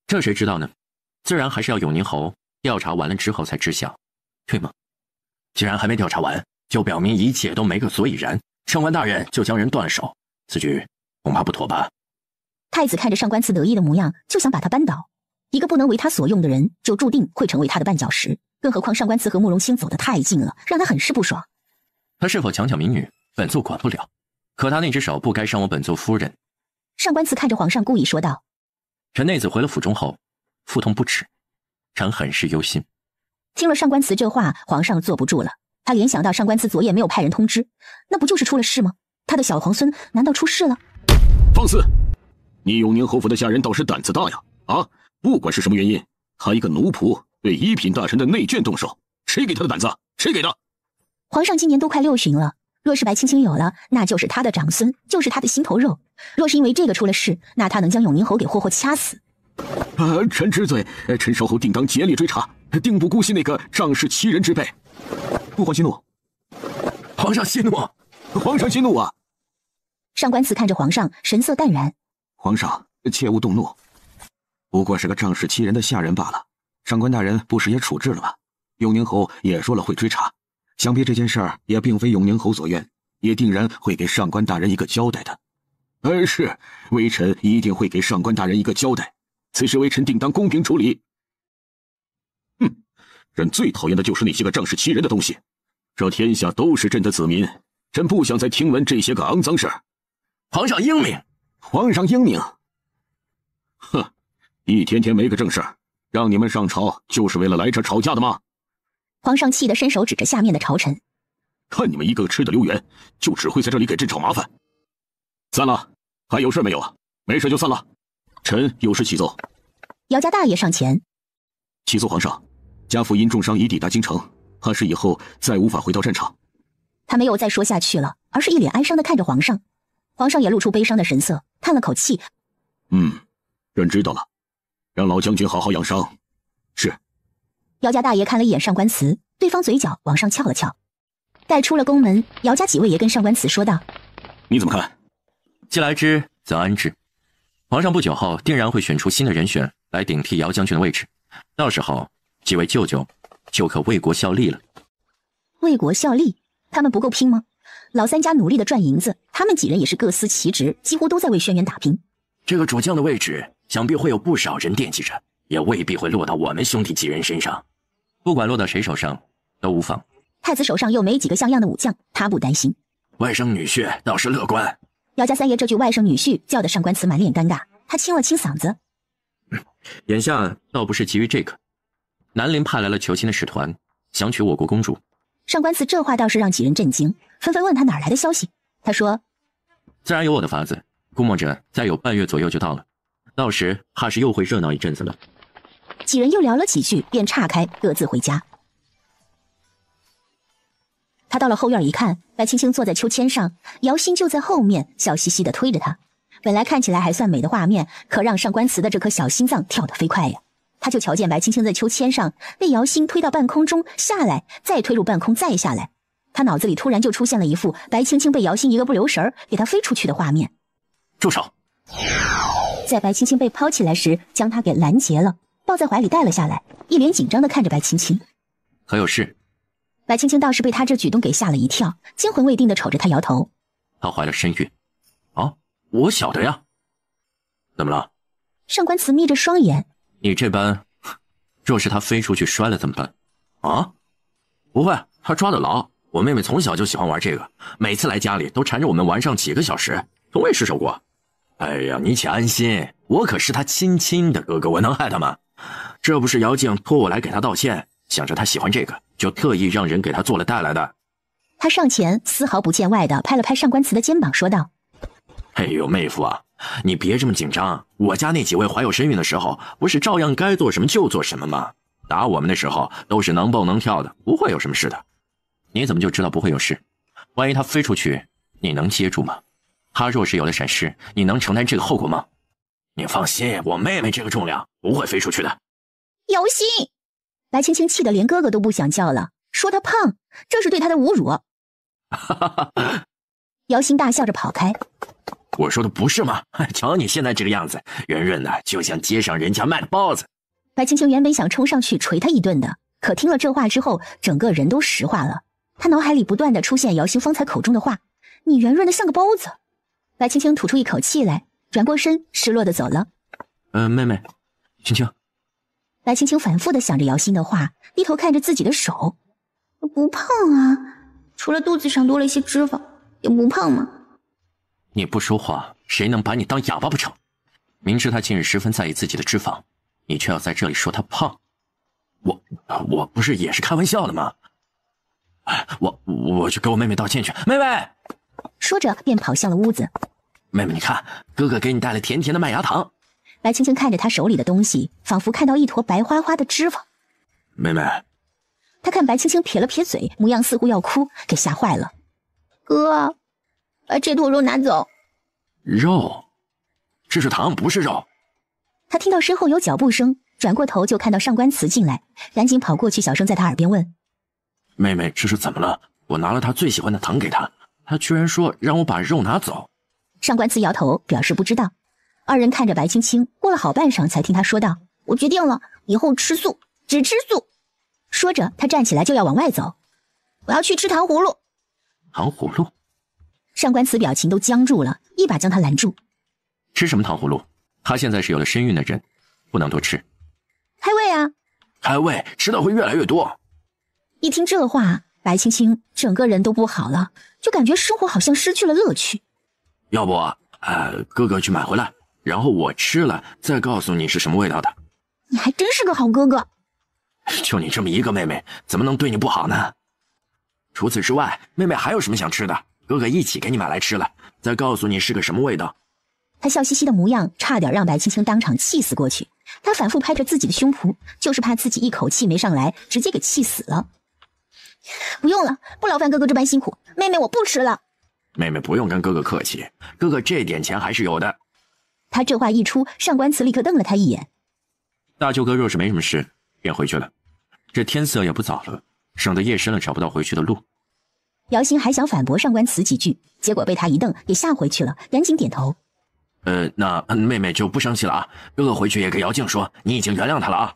[SPEAKER 1] 这谁知道呢？自然还是要永宁侯调查完了之后才知晓，对吗？
[SPEAKER 4] 既然还没调查完，就表明一切都没个所以然，上官大人就将人断了手，此举恐怕不妥吧？
[SPEAKER 3] 太子看着上官慈得意的模样，就想把他扳倒。一个不能为他所用的人，就注定会成为他的绊脚石。更何况上官慈和慕容清走得太近了，让他很是不爽。
[SPEAKER 1] 他是否强抢民女，本座管不了，可他那只手不该伤我本座夫人。
[SPEAKER 3] 上官慈看着皇上，故意说道：
[SPEAKER 1] 臣内子回了府中后，腹痛不止，臣很是忧心。
[SPEAKER 3] 听了上官慈这话，皇上坐不住了。他联想到上官慈昨夜没有派人通知，那不就是出了事吗？他的小皇孙难道出事了？
[SPEAKER 14] 放肆！你永宁侯府的下人倒是胆子大呀！不管是什么原因，他一个奴仆对一品大臣的内眷动手，谁给他的胆子？谁给的？
[SPEAKER 3] 皇上今年都快6旬了，若是白青青有了，那就是他的长孙，就是他的心头肉。若是因为这个出了事，那他能将永宁侯给活活掐死。
[SPEAKER 14] 臣知罪，臣稍后定当竭力追查，定不姑息那个仗势欺人之辈。父皇息怒，
[SPEAKER 4] 皇上息怒，
[SPEAKER 14] 皇上息怒啊！
[SPEAKER 3] 上官慈看着皇上，神色淡然。
[SPEAKER 14] 皇上切勿动怒，不过是个仗势欺人的下人罢了。上官大人不是也处置了吗？永宁侯也说了会追查，想必这件事儿也并非永宁侯所愿，也定然会给上官大人一个交代的。
[SPEAKER 2] 是，微臣一定会给上官大人一个交代，此事微臣定当公平处理。哼，朕最讨厌的就是那些个仗势欺人的东西。这天下都是朕的子民，朕不想再听闻这些个肮脏事儿。
[SPEAKER 4] 皇上英明，
[SPEAKER 2] 皇上英明。哼，一天天没个正事儿，让你们上朝就是为了来这吵架的吗？
[SPEAKER 3] 皇上气得伸手指着下面的朝臣，
[SPEAKER 2] 看你们一个个吃得溜圆，就只会在这里给朕找麻烦。散了，还有事没有啊？没事就散了。臣有事启奏。
[SPEAKER 3] 姚家大爷上前，
[SPEAKER 2] 启奏皇上，家父因重伤已抵达京城，怕是以后再无法回到战场。
[SPEAKER 3] 他没有再说下去了，而是一脸哀伤地看着皇上。皇上也露出悲伤的神色，叹了口气。
[SPEAKER 2] 朕知道了，让老将军好好养伤。是。
[SPEAKER 3] 姚家大爷看了一眼上官慈，对方嘴角往上翘了翘。待出了宫门，姚家几位爷跟上官慈说道：
[SPEAKER 2] 你怎么看？
[SPEAKER 1] 既来之，则安之。皇上不久后定然会选出新的人选来顶替姚将军的位置，到时候几位舅舅就可为国效力了。
[SPEAKER 3] 为国效力？他们不够拼吗？老三家努力的赚银子，他们几人也是各司其职，几乎都在为轩辕打拼。
[SPEAKER 4] 这个主将的位置，想必会有不少人惦记着，也未必会落到我们兄弟几人身上。
[SPEAKER 1] 不管落到谁手上，都无妨。
[SPEAKER 3] 太子手上又没几个像样的武将，他不担心。
[SPEAKER 4] 外甥女婿倒是乐观。
[SPEAKER 3] 姚家三爷这句外甥女婿叫得上官慈满脸尴尬，他清了清嗓子。
[SPEAKER 1] 眼下倒不是急于这个，南林派来了求亲的使团，想娶我国公主。
[SPEAKER 3] 上官慈这话倒是让几人震惊，纷纷问他哪来的消息。他说：
[SPEAKER 1] 自然有我的法子，估摸着再有半月左右就到了，到时怕是又会热闹一阵子了。
[SPEAKER 3] 几人又聊了几句，便岔开各自回家。他到了后院一看，白青青坐在秋千上，姚欣就在后面笑嘻嘻地推着他。本来看起来还算美的画面，可让上官慈的这颗小心脏跳得飞快呀。他就瞧见白青青在秋千上被姚欣推到半空中下来，再推入半空再下来。他脑子里突然就出现了一副白青青被姚欣一个不留神给他飞出去的画面。
[SPEAKER 4] 住手！
[SPEAKER 3] 在白青青被抛起来时，将他给拦截了，抱在怀里带了下来，一脸紧张地看着白青青。
[SPEAKER 1] 可有事？
[SPEAKER 3] 白青青倒是被他这举动给吓了一跳，惊魂未定地瞅着他摇头。
[SPEAKER 1] 她怀了身孕。啊，我晓得呀。怎么了？
[SPEAKER 3] 上官慈眯着双眼。
[SPEAKER 1] 你这般，若是她飞出去摔了怎么办？
[SPEAKER 4] 啊？不会，她抓得牢。我妹妹从小就喜欢玩这个，每次来家里都缠着我们玩上几个小时，从未失手过。哎呀，你且安心，我可是她亲亲的哥哥，我能害她吗？这不是姚静托我来给她道歉，想着她喜欢这个，就特意让人给她做了带来的。
[SPEAKER 3] 他上前丝毫不见外的拍了拍上官慈的肩膀，说道：
[SPEAKER 4] 哎呦，妹夫啊，你别这么紧张，我家那几位怀有身孕的时候，不是照样该做什么就做什么吗？打我们的时候都是能蹦能跳的，不会有什么事的。
[SPEAKER 1] 你怎么就知道不会有事？万一他飞出去，你能接住吗？他若是有了闪失，你能承担这个后果吗？
[SPEAKER 4] 你放心，我妹妹这个重量不会飞出去的。
[SPEAKER 3] 姚欣！白青青气得连哥哥都不想叫了，说他胖，这是对他的侮辱。姚欣大笑着跑开。
[SPEAKER 4] 我说的不是吗？瞧你现在这个样子，圆润的就像街上人家卖的包子。
[SPEAKER 3] 白青青原本想冲上去捶他一顿的，可听了这话之后，整个人都石化了。他脑海里不断的出现姚欣方才口中的话：你圆润的像个包子。白青青吐出一口气来，转过身失落的走了。
[SPEAKER 1] 妹妹，青青。
[SPEAKER 3] 白青青反复的想着姚欣的话，低头看着自己的手。不胖啊，除了肚子上多了一些脂肪，也不胖嘛。
[SPEAKER 1] 你不说话，谁能把你当哑巴不成？明知他近日十分在意自己的脂肪，你却要在这里说他胖。
[SPEAKER 4] 我不是也是开玩笑的吗？我去给我妹妹道歉去。妹妹
[SPEAKER 3] 说着便跑向了屋子。
[SPEAKER 4] 妹妹，你看，哥哥给你带了甜甜的麦芽糖。
[SPEAKER 3] 白青青看着他手里的东西，仿佛看到一坨白花花的脂肪。
[SPEAKER 4] 妹妹，
[SPEAKER 3] 他看白青青撇了撇嘴，模样似乎要哭，给吓坏了。哥，把这坨肉拿走。
[SPEAKER 4] 肉？这是糖，不是肉。
[SPEAKER 3] 他听到身后有脚步声，转过头就看到上官慈进来，赶紧跑过去，小声在他耳边问：
[SPEAKER 4] 妹妹，这是怎么了？我拿了她最喜欢的糖给她，她居然说让我把肉拿走。
[SPEAKER 3] 上官慈摇头表示不知道。二人看着白青青，过了好半晌才听他说道：我决定了，以后吃素，只吃素。说着他站起来就要往外走。我要去吃糖葫芦。
[SPEAKER 1] 糖葫芦？
[SPEAKER 3] 上官慈表情都僵住了，一把将他拦住。
[SPEAKER 1] 吃什么糖葫芦？他现在是有了身孕的人，不能多吃。
[SPEAKER 3] 开胃啊！
[SPEAKER 4] 开胃，吃的会越来越多。
[SPEAKER 3] 一听这话，白青青整个人都不好了，就感觉生活好像失去了乐趣。
[SPEAKER 4] 要不，哥哥去买回来，然后我吃了，再告诉你是什么味道的。
[SPEAKER 3] 你还真是个好哥哥。
[SPEAKER 4] 就你这么一个妹妹，怎么能对你不好呢？除此之外，妹妹还有什么想吃的？哥哥一起给你买来吃了，再告诉你是个什么味道。
[SPEAKER 3] 他笑嘻嘻的模样，差点让白青青当场气死过去。他反复拍着自己的胸脯，就是怕自己一口气没上来，直接给气死了。不用了，不劳烦哥哥这般辛苦，妹妹我不吃了。
[SPEAKER 4] 妹妹不用跟哥哥客气，哥哥这点钱还是有的。
[SPEAKER 3] 他这话一出，上官慈立刻瞪了他一眼。
[SPEAKER 1] 大舅哥若是没什么事，便回去了。这天色也不早了，省得夜深了找不到回去的路。
[SPEAKER 3] 姚兴还想反驳上官慈几句，结果被他一瞪给吓回去了，赶紧点头。
[SPEAKER 4] 那妹妹就不生气了啊。哥哥回去也给姚静说，你已经原谅他了啊。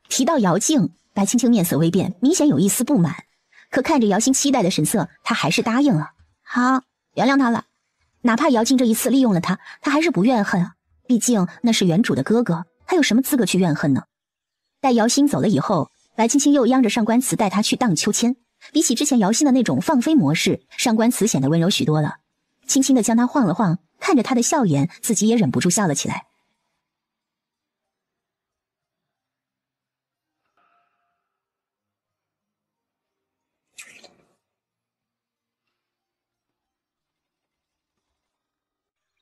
[SPEAKER 3] 提到姚静，白青青面色微变，明显有一丝不满。可看着姚兴期待的神色，他还是答应了。好，原谅他了。哪怕姚静这一次利用了他，他还是不怨恨啊。毕竟那是原主的哥哥，他有什么资格去怨恨呢？待姚兴走了以后，白青青又央着上官慈带他去荡秋千。比起之前姚兴的那种放飞模式，上官慈显得温柔许多了，轻轻地将他晃了晃，看着他的笑颜，自己也忍不住笑了起来。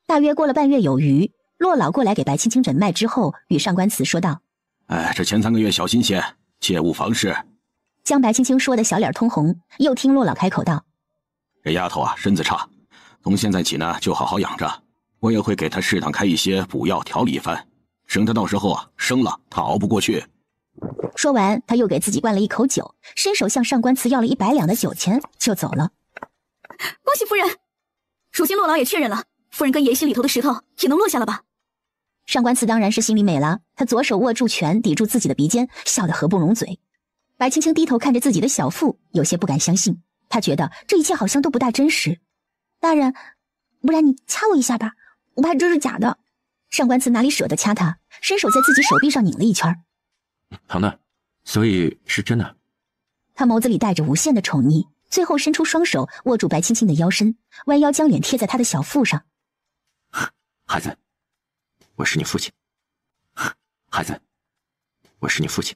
[SPEAKER 3] 大约过了半月有余，骆老过来给白青青诊脉之后，与上官慈说道：
[SPEAKER 2] 这前3个月小心些，切勿房事。
[SPEAKER 3] 将白青青说的小脸通红，又听骆老开口道：
[SPEAKER 2] 这丫头啊，身子差，从现在起呢，就好好养着。我也会给她适当开一些补药调理一番，省得到时候啊生了她熬不过去。
[SPEAKER 3] 说完，他又给自己灌了一口酒，伸手向上官慈要了100两的酒钱，就走了。
[SPEAKER 7] 恭喜夫人，如今骆老也确认了，夫人跟爷心里头的石头也能落下了吧？
[SPEAKER 3] 上官慈当然是心里美了，他左手握住拳抵住自己的鼻尖，笑得合不拢嘴。白青青低头看着自己的小腹，有些不敢相信，她觉得这一切好像都不大真实。大人，不然你掐我一下吧，我怕这是假的。上官慈哪里舍得掐他，伸手在自己手臂上拧了一圈。
[SPEAKER 1] 疼的，所以是真的。
[SPEAKER 3] 他眸子里带着无限的宠溺，最后伸出双手握住白青青的腰身，弯腰将脸贴在她的小腹上。
[SPEAKER 1] 孩子，我是你父亲。孩子，我是你父亲。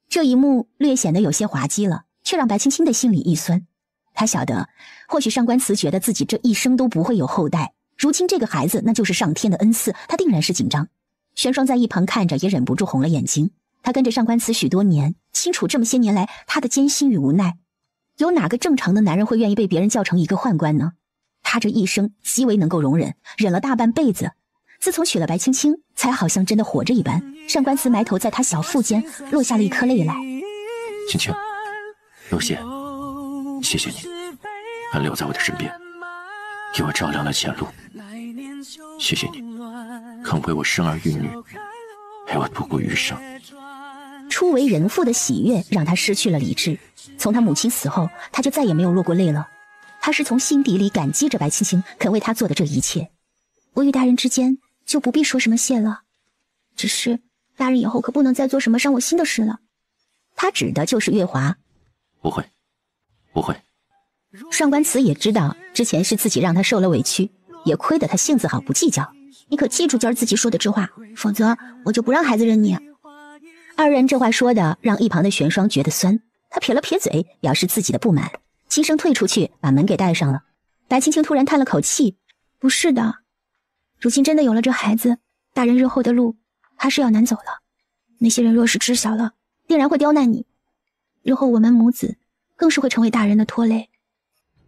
[SPEAKER 3] 这一幕略显得有些滑稽了，却让白青青的心里一酸。他晓得，或许上官慈觉得自己这一生都不会有后代，如今这个孩子那就是上天的恩赐，他定然是紧张。玄霜在一旁看着也忍不住红了眼睛。他跟着上官慈许多年，清楚这么些年来他的艰辛与无奈。有哪个正常的男人会愿意被别人叫成一个宦官呢？他这一生极为能够容忍，忍了大半辈子。自从娶了白青青，才好像真的活着一般。上官慈埋头在他小腹间落下了一颗泪来。
[SPEAKER 1] 青青，多谢，谢谢你，还留在我的身边，给我照亮了前路。谢谢你，肯为我生儿育女，陪我度过余生。
[SPEAKER 3] 初为人父的喜悦让他失去了理智。从他母亲死后，他就再也没有落过泪了。他是从心底里感激着白青青肯为他做的这一切。我与大人之间就不必说什么谢了，只是大人以后可不能再做什么伤我心的事了。他指的就是月华。
[SPEAKER 1] 不会，不会。
[SPEAKER 3] 上官慈也知道之前是自己让他受了委屈，也亏得他性子好不计较。你可记住今儿自己说的这话，否则我就不让孩子认你。二人这话说的让一旁的玄霜觉得酸，他撇了撇嘴表示自己的不满，轻声退出去把门给带上了。白青青突然叹了口气，不是的，如今真的有了这孩子，大人日后的路还是要难走了。那些人若是知晓了，定然会刁难你，日后我们母子更是会成为大人的拖累。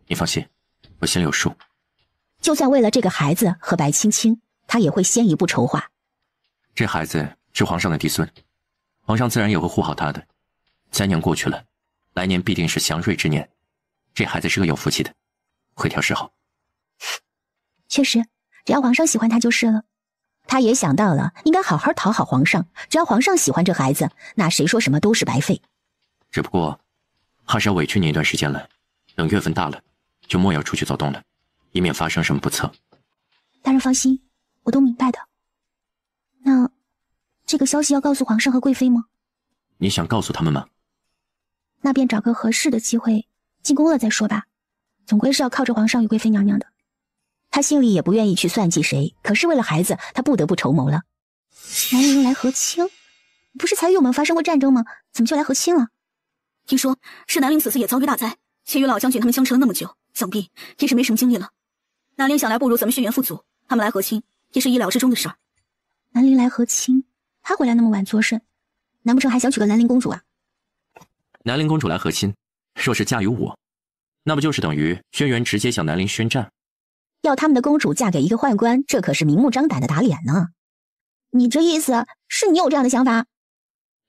[SPEAKER 1] 你放心，我心里有数。
[SPEAKER 3] 就算为了这个孩子和白青青，他也会先一步筹划。
[SPEAKER 1] 这孩子是皇上的嫡孙，皇上自然也会护好他的。3年过去了，来年必定是祥瑞之年，这孩子是个有福气的，会调试好。
[SPEAKER 3] 确实，只要皇上喜欢他就是了。他也想到了，应该好好讨好皇上，只要皇上喜欢这孩子，那谁说什么都是白费。
[SPEAKER 1] 只不过还是要委屈你一段时间了，等月份大了就莫要出去走动了。以免发生什么不测。
[SPEAKER 3] 大人放心，我都明白的。那这个消息要告诉皇上和贵妃吗？
[SPEAKER 1] 你想告诉他们吗？
[SPEAKER 3] 那便找个合适的机会进宫了再说吧，总归是要靠着皇上与贵妃娘娘的。他心里也不愿意去算计谁，可是为了孩子，他不得不筹谋了。南陵来和亲？不是才与我们发生过战争吗？怎么就来和亲了？
[SPEAKER 7] 听说是南陵此次也遭遇大灾，且与老将军他们相持了那么久，想必也是没什么精力了。南陵想来不如咱们血缘父祖，他们来和亲也是意料之中的事儿。
[SPEAKER 3] 南陵来和亲，他回来那么晚作甚？难不成还想娶个南陵公主啊？
[SPEAKER 1] 南陵公主来和亲，若是嫁与我，那不就是等于轩辕直接向南陵宣战？
[SPEAKER 3] 要他们的公主嫁给一个宦官，这可是明目张胆的打脸呢。你这意思是你有这样的想法？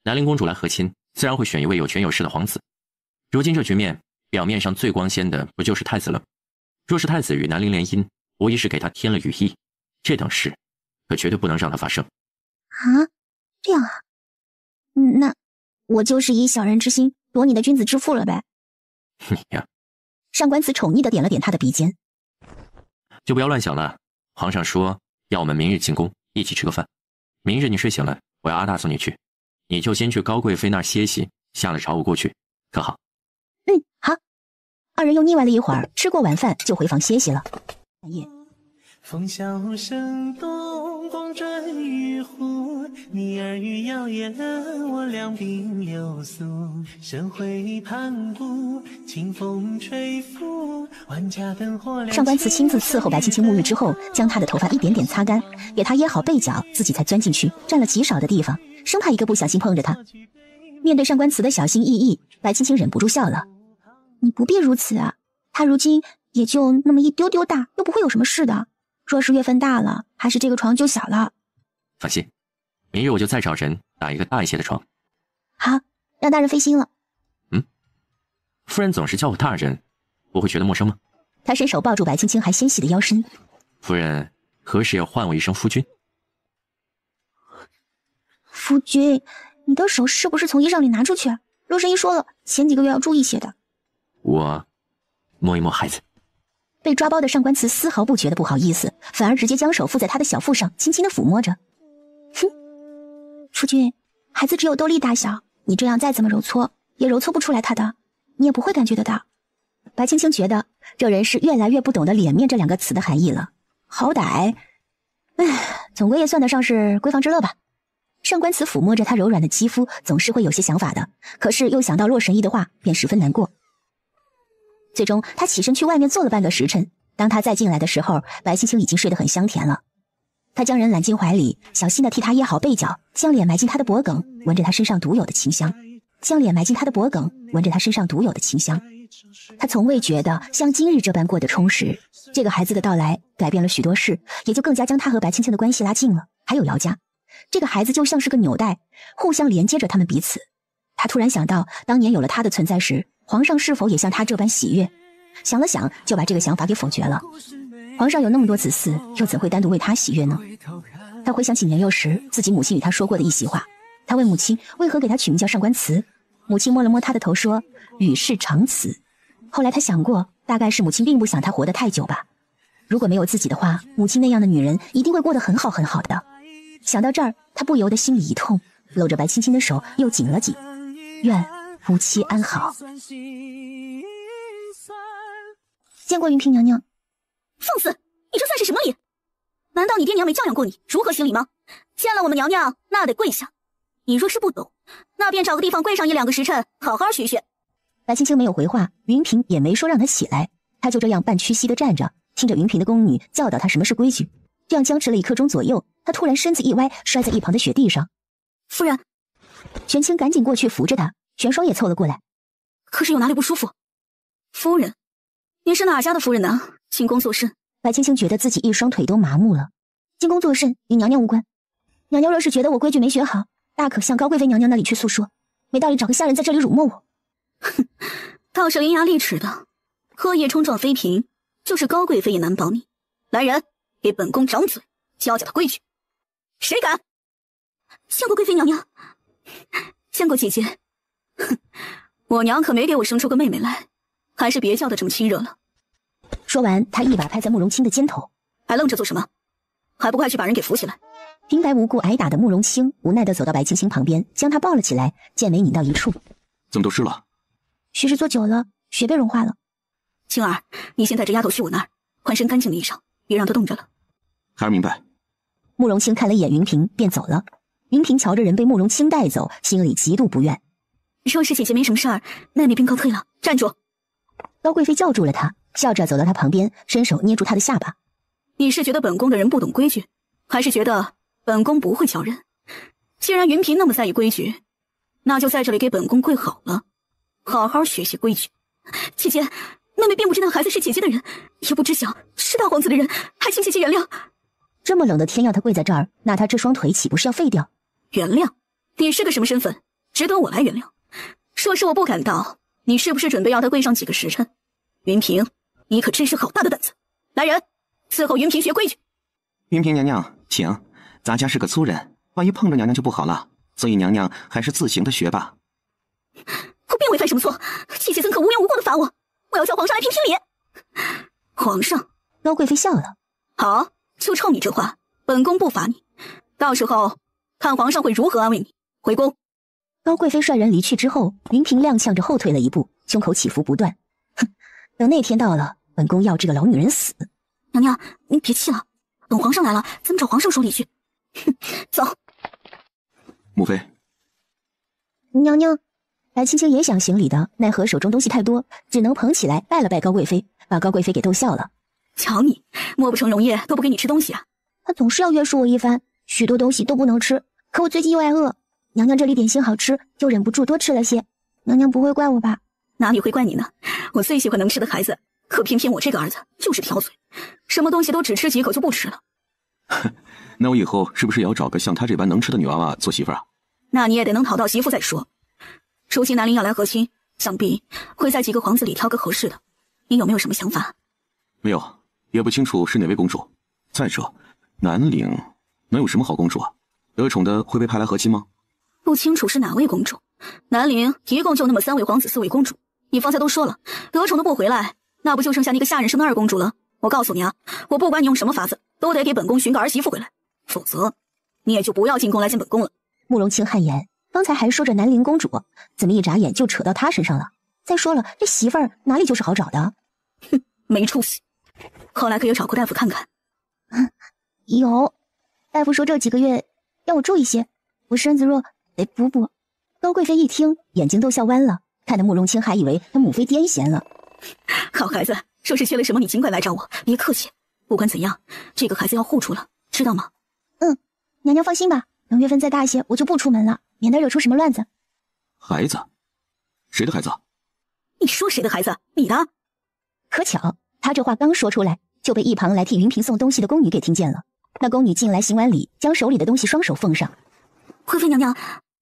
[SPEAKER 1] 南陵公主来和亲，自然会选一位有权有势的皇子。如今这局面，表面上最光鲜的不就是太子了？若是太子与南陵联姻，无疑是给他添了羽翼，这等事可绝对不能让他发生。
[SPEAKER 3] 啊，这样啊？那我就是以小人之心夺你的君子之腹了呗。
[SPEAKER 1] 你呀，
[SPEAKER 3] 上官慈宠溺地点了点他的鼻尖。
[SPEAKER 1] 就不要乱想了。皇上说要我们明日进宫一起吃个饭，明日你睡醒了，我要阿大送你去，你就先去高贵妃那儿歇息，下了朝我过去，可好？
[SPEAKER 3] 好。二人又腻歪了一会儿，吃过晚饭就回房歇息了。半夜，
[SPEAKER 13] 风萧声动，光转玉壶，你耳语谣言，我两鬓流苏。深回盘古，清风吹拂，万家灯火亮。
[SPEAKER 3] 上官慈亲自伺候白青青沐浴之后，将她的头发一点点擦干，给她掖好被角，自己才钻进去，占了极少的地方，生怕一个不小心碰着她。面对上官慈的小心翼翼，白青青忍不住笑了。你不必如此啊，她如今也就那么一丢丢大，又不会有什么事的。若是月份大了，还是这个床就小了。
[SPEAKER 1] 放心，明日我就再找人打一个大一些的床。
[SPEAKER 3] 好，让大人费心了。
[SPEAKER 1] 夫人总是叫我大人，不会觉得陌生吗？
[SPEAKER 3] 他伸手抱住白青青还纤细的腰身。
[SPEAKER 1] 夫人何时也唤我一声夫君？
[SPEAKER 3] 夫君，你的手是不是从衣裳里拿出去？洛神医说了，前几个月要注意些的。
[SPEAKER 1] 我摸一摸孩子。
[SPEAKER 3] 被抓包的上官慈丝毫不觉得不好意思，反而直接将手附在他的小腹上，轻轻地抚摸着。哼，夫君，孩子只有豆粒大小，你这样再怎么揉搓，也揉搓不出来他的，你也不会感觉得到。白青青觉得这人是越来越不懂得脸面这两个词的含义了。好歹，总归也算得上是闺房之乐吧。上官慈抚摸着他柔软的肌肤，总是会有些想法的，可是又想到洛神医的话，便十分难过。最终他起身去外面坐了半个时辰，当他再进来的时候，白青青已经睡得很香甜了。他将人揽进怀里，小心地替他掖好被角，将脸埋进他的脖颈，闻着他身上独有的清香。他从未觉得像今日这般过得充实。这个孩子的到来改变了许多事，也就更加将他和白青青的关系拉近了。还有姚家，这个孩子就像是个纽带，互相连接着他们彼此。他突然想到，当年有了他的存在时，皇上是否也像他这般喜悦？想了想，就把这个想法给否决了。皇上有那么多子嗣，又怎会单独为他喜悦呢？他回想起年幼时自己母亲与他说过的一席话，他问母亲为何给他取名叫上官慈，母亲摸了摸他的头说与世长辞。后来他想过，大概是母亲并不想他活得太久吧。如果没有自己的话，母亲那样的女人一定会过得很好很好的。想到这儿，他不由得心里一痛，搂着白青青的手又紧了紧。愿夫妻安好。见过云嫔娘娘。
[SPEAKER 7] 放肆！你这算是什么礼？难道你爹娘没教养过你如何行礼吗？见了我们娘娘，那得跪下。你若是不懂，那便找个地方跪上1-2个时辰，好好学学。
[SPEAKER 3] 白青青没有回话，云嫔也没说让她起来，她就这样半屈膝地站着，听着云嫔的宫女教导她什么是规矩。这样僵持了1刻钟左右，她突然身子一歪，摔在一旁的雪地上。
[SPEAKER 7] 夫人，
[SPEAKER 3] 玄清赶紧过去扶着她，玄霜也凑了过来。
[SPEAKER 7] 可是有哪里不舒服？夫人，您是哪家的夫人呢？进宫作甚？
[SPEAKER 3] 白青青觉得自己一双腿都麻木了。进宫作甚与娘娘无关。娘娘若是觉得我规矩没学好，大可向高贵妃娘娘那里去诉说，没道理找个下人在这里辱没我。
[SPEAKER 7] 哼，倒是伶牙俐齿的，喝夜冲撞妃嫔，就是高贵妃也难保你。来人，给本宫掌嘴，教教她规矩。谁敢？见过贵妃娘娘。见过姐姐。哼，我娘可没给我生出个妹妹来，还是别叫得这么亲热了。
[SPEAKER 3] 说完，他一把拍在慕容清的肩头。
[SPEAKER 7] 还愣着做什么？还不快去把人给扶起来！
[SPEAKER 3] 平白无故挨打的慕容清无奈地走到白青青旁边，将她抱了起来，剑眉拧到一处。
[SPEAKER 9] 怎么都湿了？
[SPEAKER 3] 雪是坐久了，雪被融化了。
[SPEAKER 7] 青儿，你先带着丫头去我那儿，换身干净的衣裳，别让她冻着了。
[SPEAKER 9] 孩儿明白。
[SPEAKER 3] 慕容清看了一眼云平，便走了。云平瞧着人被慕容清带走，心里极度不愿。
[SPEAKER 7] 若是姐姐没什么事儿，妹妹便告退了。站住！
[SPEAKER 3] 高贵妃叫住了她，笑着走到她旁边，伸手捏住她的下巴。
[SPEAKER 7] 你是觉得本宫的人不懂规矩，还是觉得本宫不会教人？既然云嫔那么在意规矩，那就在这里给本宫跪好了，好好学习规矩。姐姐，妹妹并不知道孩子是姐姐的人，也不知晓是大皇子的人，还请姐姐原谅。
[SPEAKER 3] 这么冷的天要她跪在这儿，那她这双腿岂不是要废掉？
[SPEAKER 7] 原谅？你是个什么身份，值得我来原谅？若是我不赶到，你是不是准备要她跪上几个时辰？云嫔，你可真是好大的胆子！来人，伺候云嫔学规矩。
[SPEAKER 14] 云嫔娘娘，请。咱家是个粗人，万一碰着娘娘就不好了，所以娘娘还是自行的学吧。
[SPEAKER 7] 我并未犯什么错，姐姐怎可无缘无故的罚我？我要叫皇上来评评理。皇上，
[SPEAKER 3] 高贵妃笑了。
[SPEAKER 7] 好，就冲你这话，本宫不罚你，到时候看皇上会如何安慰你。回宫。
[SPEAKER 3] 高贵妃率人离去之后，云嫔踉跄着后退了一步，胸口起伏不断。哼，等那天到了，本宫要这个老女人死。
[SPEAKER 7] 娘娘，您别气了，等皇上来了，咱们找皇上说理去。哼，走。
[SPEAKER 9] 母妃。
[SPEAKER 3] 娘娘，白青青也想行礼的，奈何手中东西太多，只能捧起来拜了拜高贵妃，把高贵妃给逗笑了。
[SPEAKER 7] 瞧你，摸不成容叶都不给你吃东西啊！
[SPEAKER 3] 她总是要约束我一番，许多东西都不能吃，可我最近又爱饿。娘娘这里点心好吃，就忍不住多吃了些。娘娘不会怪我吧？
[SPEAKER 7] 哪里会怪你呢？我最喜欢能吃的孩子，可偏偏我这个儿子就是挑嘴，什么东西都只吃几口就不吃了。
[SPEAKER 9] 那我以后是不是也要找个像她这般能吃的女娃娃做媳妇啊？
[SPEAKER 7] 那你也得能讨到媳妇再说。如今南陵要来和亲，想必会在几个皇子里挑个合适的。你有没有什么想法？
[SPEAKER 9] 没有，也不清楚是哪位公主。再说，南陵能有什么好公主啊？得宠的会被派来和亲吗？
[SPEAKER 7] 不清楚是哪位公主。南陵一共就那么3位皇子4位公主，你方才都说了，得宠的不回来，那不就剩下那个下人生的2公主了？我告诉你啊，我不管你用什么法子，都得给本宫寻个儿媳妇回来，否则你也就不要进宫来见本宫了。
[SPEAKER 3] 慕容清汗颜，方才还说着南陵公主，怎么一眨眼就扯到她身上了？再说了，这媳妇儿哪里就是好找的？
[SPEAKER 7] 哼，没出息。后来可有找过大夫看看？
[SPEAKER 3] 有，大夫说这几个月要我注意些，我身子弱，得补补。高贵妃一听，眼睛都笑弯了，看得慕容清还以为她母妃癫痫了。
[SPEAKER 7] 好孩子，说是缺了什么，你尽管来找我，别客气。不管怎样，这个孩子要护住了，知道吗？
[SPEAKER 3] 娘娘放心吧，等月份再大些，我就不出门了，免得惹出什么乱子。
[SPEAKER 9] 孩子？谁的孩子？
[SPEAKER 7] 你说谁的孩子？你的。
[SPEAKER 3] 可巧，他这话刚说出来，就被一旁来替云嫔送东西的宫女给听见了。那宫女进来行完礼，将手里的东西双手奉上。
[SPEAKER 6] 贵妃娘娘，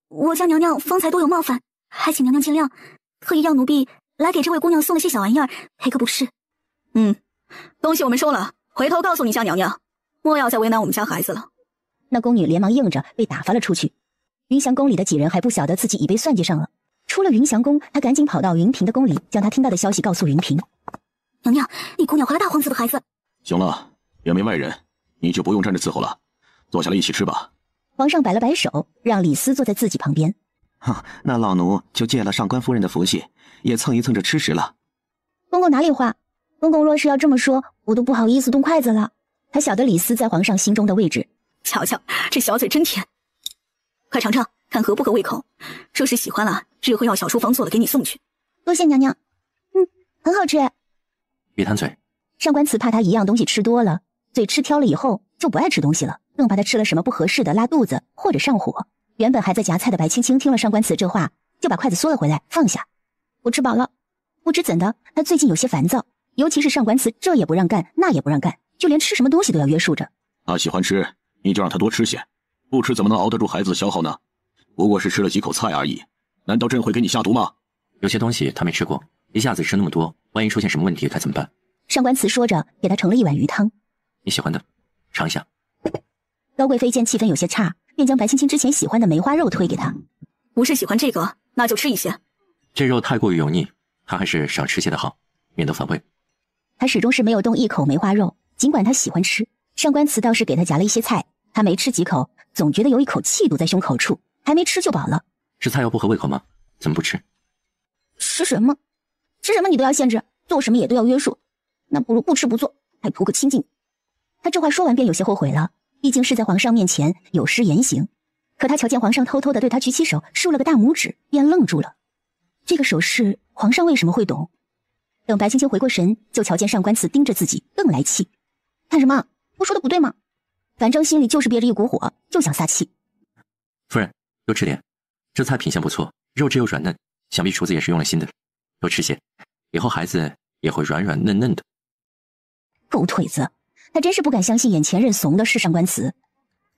[SPEAKER 6] 我家娘娘方才多有冒犯，还请娘娘见谅，特意要奴婢来给这位姑娘送了些小玩意儿，赔个不是。
[SPEAKER 7] 东西我们收了，回头告诉你家娘娘，莫要再为难我们家孩子了。
[SPEAKER 3] 那宫女连忙应着，被打发了出去。云祥宫里的几人还不晓得自己已被算计上了。出了云祥宫，他赶紧跑到云嫔的宫里，将他听到的消息告诉云嫔。
[SPEAKER 6] 娘娘，你姑娘怀了大皇子的孩子。
[SPEAKER 2] 行了，也没外人，你就不用站着伺候了，坐下来一起吃吧。
[SPEAKER 3] 皇上摆了摆手，让李斯坐在自己旁边。
[SPEAKER 14] 那老奴就借了上官夫人的福气，也蹭一蹭这吃食了。
[SPEAKER 3] 公公哪里话？公公若是要这么说，我都不好意思动筷子了。他晓得李斯在皇上心中的位置。
[SPEAKER 7] 瞧瞧，这小嘴真甜，快尝尝，看合不合胃口。若是喜欢了，日后要小厨房做了给你送去。
[SPEAKER 3] 多谢娘娘。很好吃。
[SPEAKER 1] 别贪嘴。
[SPEAKER 3] 上官慈怕他一样东西吃多了，嘴吃挑了以后就不爱吃东西了，更怕他吃了什么不合适的拉肚子或者上火。原本还在夹菜的白青青听了上官慈这话，就把筷子缩了回来放下。我吃饱了。不知怎的，他最近有些烦躁，尤其是上官慈这也不让干，那也不让干，就连吃什么东西都要约束着。
[SPEAKER 2] 他喜欢吃，你就让他多吃些，不吃怎么能熬得住孩子的消耗呢？不过是吃了几口菜而已，难道朕会给你下毒吗？
[SPEAKER 1] 有些东西他没吃过，一下子吃那么多，万一出现什么问题该怎么办？
[SPEAKER 3] 上官慈说着，给他盛了一碗鱼汤。
[SPEAKER 1] 你喜欢的，尝一下。
[SPEAKER 3] 高贵妃见气氛有些差，便将白青青之前喜欢的梅花肉推给他。
[SPEAKER 7] 不是喜欢这个，那就吃一些。
[SPEAKER 1] 这肉太过于油腻，他还是少吃些的好，免得反胃。
[SPEAKER 3] 他始终是没有动一口梅花肉，尽管他喜欢吃。上官慈倒是给他夹了一些菜，他没吃几口，总觉得有一口气堵在胸口处，还没吃就饱了。
[SPEAKER 1] 是菜肴不合胃口吗？怎么不吃？
[SPEAKER 3] 吃什么？吃什么你都要限制，做什么也都要约束，那不如不吃不做，还图个清静。他这话说完便有些后悔了，毕竟是在皇上面前有失言行。可他瞧见皇上偷偷地对他举起手，竖了个大拇指，便愣住了。这个手势，皇上为什么会懂？等白青青回过神，就瞧见上官慈盯着自己，更来气。看什么？我说的不对吗？反正心里就是憋着一股火，就想撒气。
[SPEAKER 1] 夫人，多吃点，这菜品相不错，肉质又软嫩，想必厨子也是用了心的。多吃些，以后孩子也会软软嫩嫩的。
[SPEAKER 3] 狗腿子，他真是不敢相信眼前认怂的是上官慈。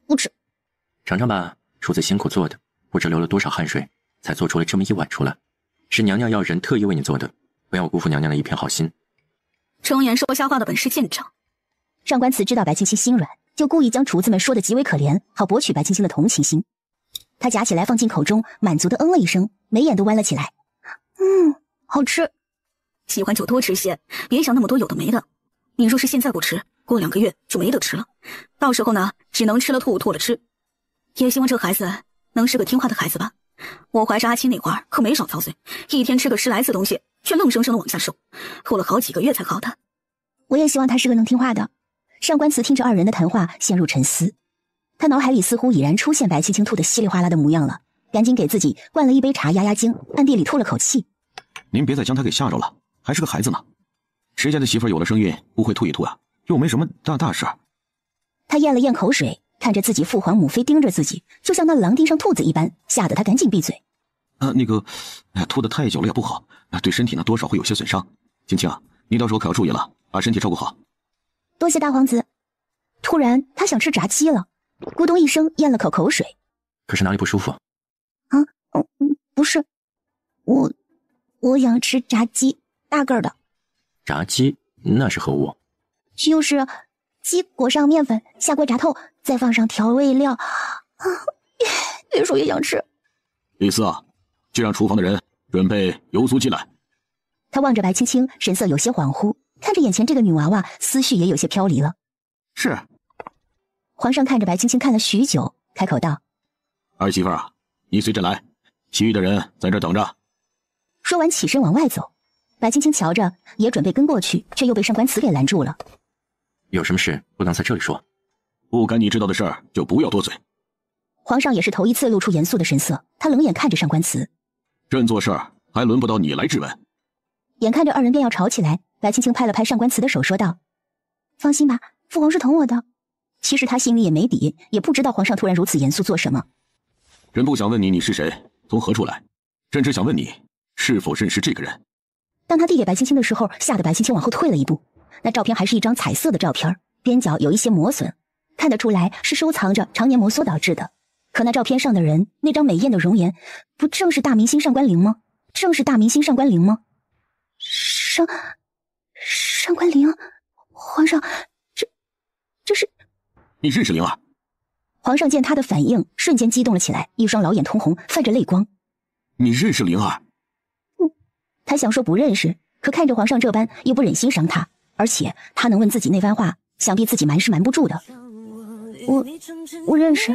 [SPEAKER 3] 不吃。
[SPEAKER 1] 尝尝吧，厨子辛苦做的，不知流了多少汗水，才做出了这么一碗出来。是娘娘要人特意为你做的，不要辜负娘娘的一片好心。
[SPEAKER 7] 睁眼说瞎话的本事见长。
[SPEAKER 3] 上官慈知道白青青心软，就故意将厨子们说的极为可怜，好博取白青青的同情心。他夹起来放进口中，满足的嗯了一声，眉眼都弯了起来。好吃。
[SPEAKER 7] 喜欢就多吃些，别想那么多有的没的。你若是现在不吃，过2个月就没得吃了，到时候呢，只能吃了吐，吐了吃。也希望这孩子能是个听话的孩子吧。我怀着阿青那会儿可没少遭罪，一天吃个10来次东西，却愣生生的往下瘦，后了好几个月才好的。
[SPEAKER 3] 我也希望他是个能听话的。上官慈听着二人的谈话，陷入沉思。他脑海里似乎已然出现白青青吐得稀里哗啦的模样了，赶紧给自己灌了一杯茶压压惊，暗地里吐了口气。
[SPEAKER 9] 您别再将他给吓着了，还是个孩子呢。谁家的媳妇有了身孕不会吐一吐啊？又没什么大事。
[SPEAKER 3] 他咽了咽口水，看着自己父皇母妃盯着自己，就像那狼盯上兔子一般，吓得他赶紧闭嘴。
[SPEAKER 9] 吐得太久了也不好，对身体呢多少会有些损伤。青青啊，你到时候可要注意了，把身体照顾好。
[SPEAKER 3] 多谢大皇子。突然他想吃炸鸡了，咕咚一声咽了口口水。
[SPEAKER 1] 可是哪里不舒服？
[SPEAKER 3] 不是，我想吃炸鸡，大个的。
[SPEAKER 1] 炸鸡那是何物？
[SPEAKER 3] 就是鸡裹上面粉，下锅炸透，再放上调味料。越说越想吃。
[SPEAKER 2] 李四啊，去让厨房的人准备油酥鸡来。
[SPEAKER 3] 他望着白青青，神色有些恍惚，看着眼前这个女娃娃，思绪也有些飘离了。
[SPEAKER 9] 是。
[SPEAKER 3] 皇上看着白青青看了许久，开口道：“
[SPEAKER 2] 儿媳妇啊，你随朕来，其余的人在这等着。”
[SPEAKER 3] 说完起身往外走。白青青瞧着，也准备跟过去，却又被上官慈给拦住了。
[SPEAKER 1] 有什么事不能在这里说？
[SPEAKER 2] 不该你知道的事儿就不要多嘴。
[SPEAKER 3] 皇上也是头一次露出严肃的神色，他冷眼看着上官慈。
[SPEAKER 2] 朕做事儿还轮不到你来质问。
[SPEAKER 3] 眼看着二人便要吵起来，白青青拍了拍上官慈的手，说道：“放心吧，父皇是疼我的。”其实他心里也没底，也不知道皇上突然如此严肃做什么。
[SPEAKER 2] 朕不想问你是谁，从何处来，朕只想问你是否认识这个人。
[SPEAKER 3] 当他递给白青青的时候，吓得白青青往后退了一步。那照片还是一张彩色的照片，边角有一些磨损，看得出来是收藏着常年摩挲导致的。可那照片上的人，那张美艳的容颜，不正是大明星上官灵吗？上官灵，皇上，这是……
[SPEAKER 2] 你认识灵儿？
[SPEAKER 3] 皇上见他的反应，瞬间激动了起来，一双老眼通红，泛着泪光。
[SPEAKER 2] 你认识灵儿？
[SPEAKER 3] 他想说不认识，可看着皇上这般，又不忍心伤他，而且他能问自己那番话，想必自己瞒是瞒不住的。我认识。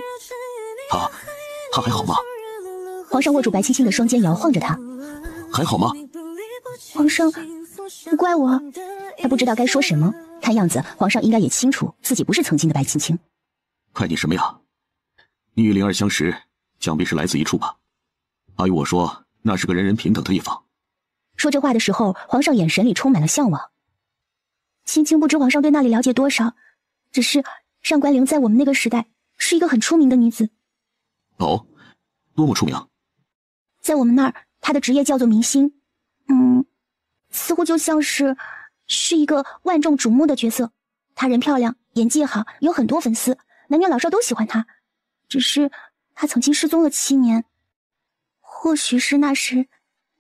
[SPEAKER 2] 他还好吗？
[SPEAKER 3] 皇上握住白青青的双肩，摇晃着她。
[SPEAKER 2] 还好吗？
[SPEAKER 3] 皇上，不怪我。他不知道该说什么，看样子皇上应该也清楚自己不是曾经的白青青。
[SPEAKER 2] 怪你什么呀？你与灵儿相识，想必是来自一处吧？阿玉我说，那是个人人平等的地方。
[SPEAKER 3] 说这话的时候，皇上眼神里充满了向往。青青不知皇上对那里了解多少，只是上官灵在我们那个时代是一个很出名的女子。
[SPEAKER 2] 哦，多么出名？
[SPEAKER 3] 在我们那儿，她的职业叫做明星。似乎就像是一个万众瞩目的角色。她人漂亮，演技好，有很多粉丝，男女老少都喜欢她。只是她曾经失踪了7年，或许是那时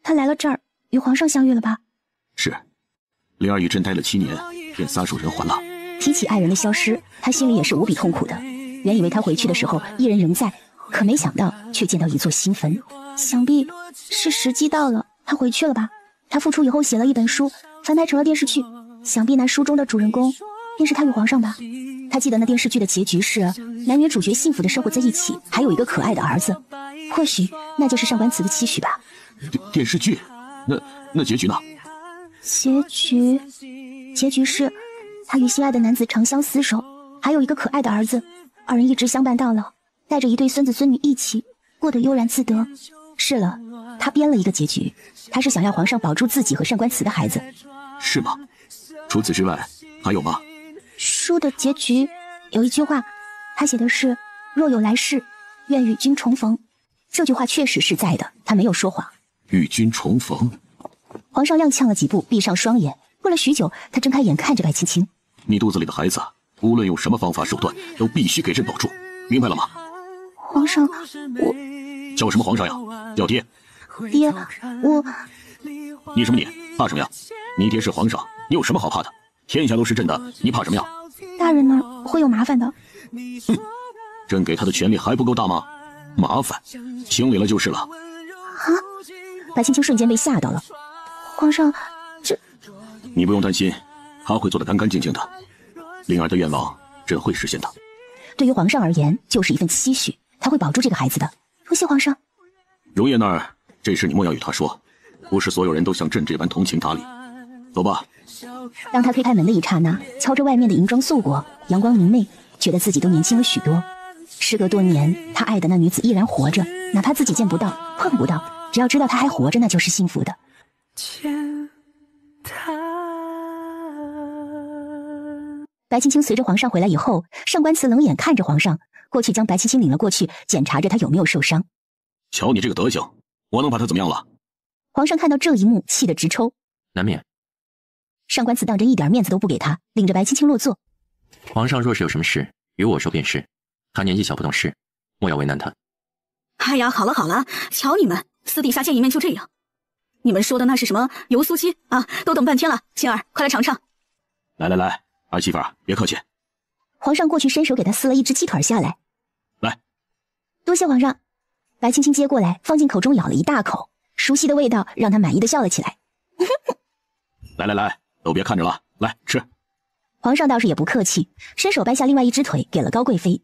[SPEAKER 3] 她来了这儿与皇上相遇了吧。
[SPEAKER 2] 是，灵儿与朕待了7年，便撒手人寰了。
[SPEAKER 3] 提起爱人的消失，他心里也是无比痛苦的。原以为他回去的时候一人仍在，可没想到却见到一座新坟。想必是时机到了，他回去了吧。他复出以后写了一本书，翻拍成了电视剧，想必那书中的主人公便是他与皇上吧。他记得那电视剧的结局是男女主角幸福的生活在一起，还有一个可爱的儿子。或许那就是上官词的期许吧。
[SPEAKER 2] 电视剧，那结局呢？
[SPEAKER 3] 结局是他与心爱的男子长相厮守，还有一个可爱的儿子，二人一直相伴到老，带着一对孙子孙女一起过得悠然自得。是了，他编了一个结局，他是想要皇上保住自己和上官词的孩子。
[SPEAKER 2] 是吗？除此之外还有吗？
[SPEAKER 3] 书的结局有一句话，他写的是若有来世，愿与君重逢。这句话确实是在的，他没有说谎。
[SPEAKER 2] 与君重逢。
[SPEAKER 3] 皇上踉跄了几步，闭上双眼。过了许久，他睁开眼看着白青青。
[SPEAKER 2] 你肚子里的孩子，无论用什么方法手段，都必须给朕保住，明白了吗？
[SPEAKER 3] 皇上，我
[SPEAKER 2] 叫什么皇上呀？叫爹。
[SPEAKER 3] 爹，我……
[SPEAKER 2] 你什么你？怕什么呀？你爹是皇上，你有什么好怕的？天下都是朕的，你怕什么呀？
[SPEAKER 3] 大人那儿会有麻烦的。
[SPEAKER 2] 哼，朕给他的权力还不够大吗？麻烦，清理了就是了。
[SPEAKER 3] 啊！白青青瞬间被吓到了。皇上，这……
[SPEAKER 2] 你不用担心，他会做得干干净净的。灵儿的愿望，朕会实现的。
[SPEAKER 3] 对于皇上而言，就是一份期许，他会保住这个孩子的。多谢皇上。
[SPEAKER 2] 容叶那儿，这事你莫要与他说，不是所有人都像朕这般通情达理。走吧。
[SPEAKER 3] 当他推开门的一刹那，瞧着外面的银装素裹，阳光明媚，觉得自己都年轻了许多。时隔多年，他爱的那女子依然活着，哪怕自己见不到、碰不到，只要知道她还活着，那就是幸福的。白青青随着皇上回来以后，上官词冷眼看着皇上，过去将白青青领了过去，检查着她有没有受伤。
[SPEAKER 2] 瞧你这个德行，我能把她怎么样了？
[SPEAKER 3] 皇上看到这一幕，气得直抽。
[SPEAKER 1] 难免。
[SPEAKER 3] 上官词当真一点面子都不给他，领着白青青落座。
[SPEAKER 1] 皇上若是有什么事，与我说便是。他年纪小不懂事，莫要为难他。
[SPEAKER 7] 哎呀，好了好了，瞧你们私底下见一面就这样。你们说的那是什么油酥鸡啊？都等半天了，青儿，快来尝尝。
[SPEAKER 2] 来，儿媳妇儿别客气。
[SPEAKER 3] 皇上过去伸手给他撕了一只鸡腿下来。
[SPEAKER 2] 来，
[SPEAKER 3] 多谢皇上。白青青接过来，放进口中咬了一大口，熟悉的味道让他满意的笑了起来。
[SPEAKER 2] 来，都别看着了，来吃。
[SPEAKER 3] 皇上倒是也不客气，伸手掰下另外一只腿给了高贵妃。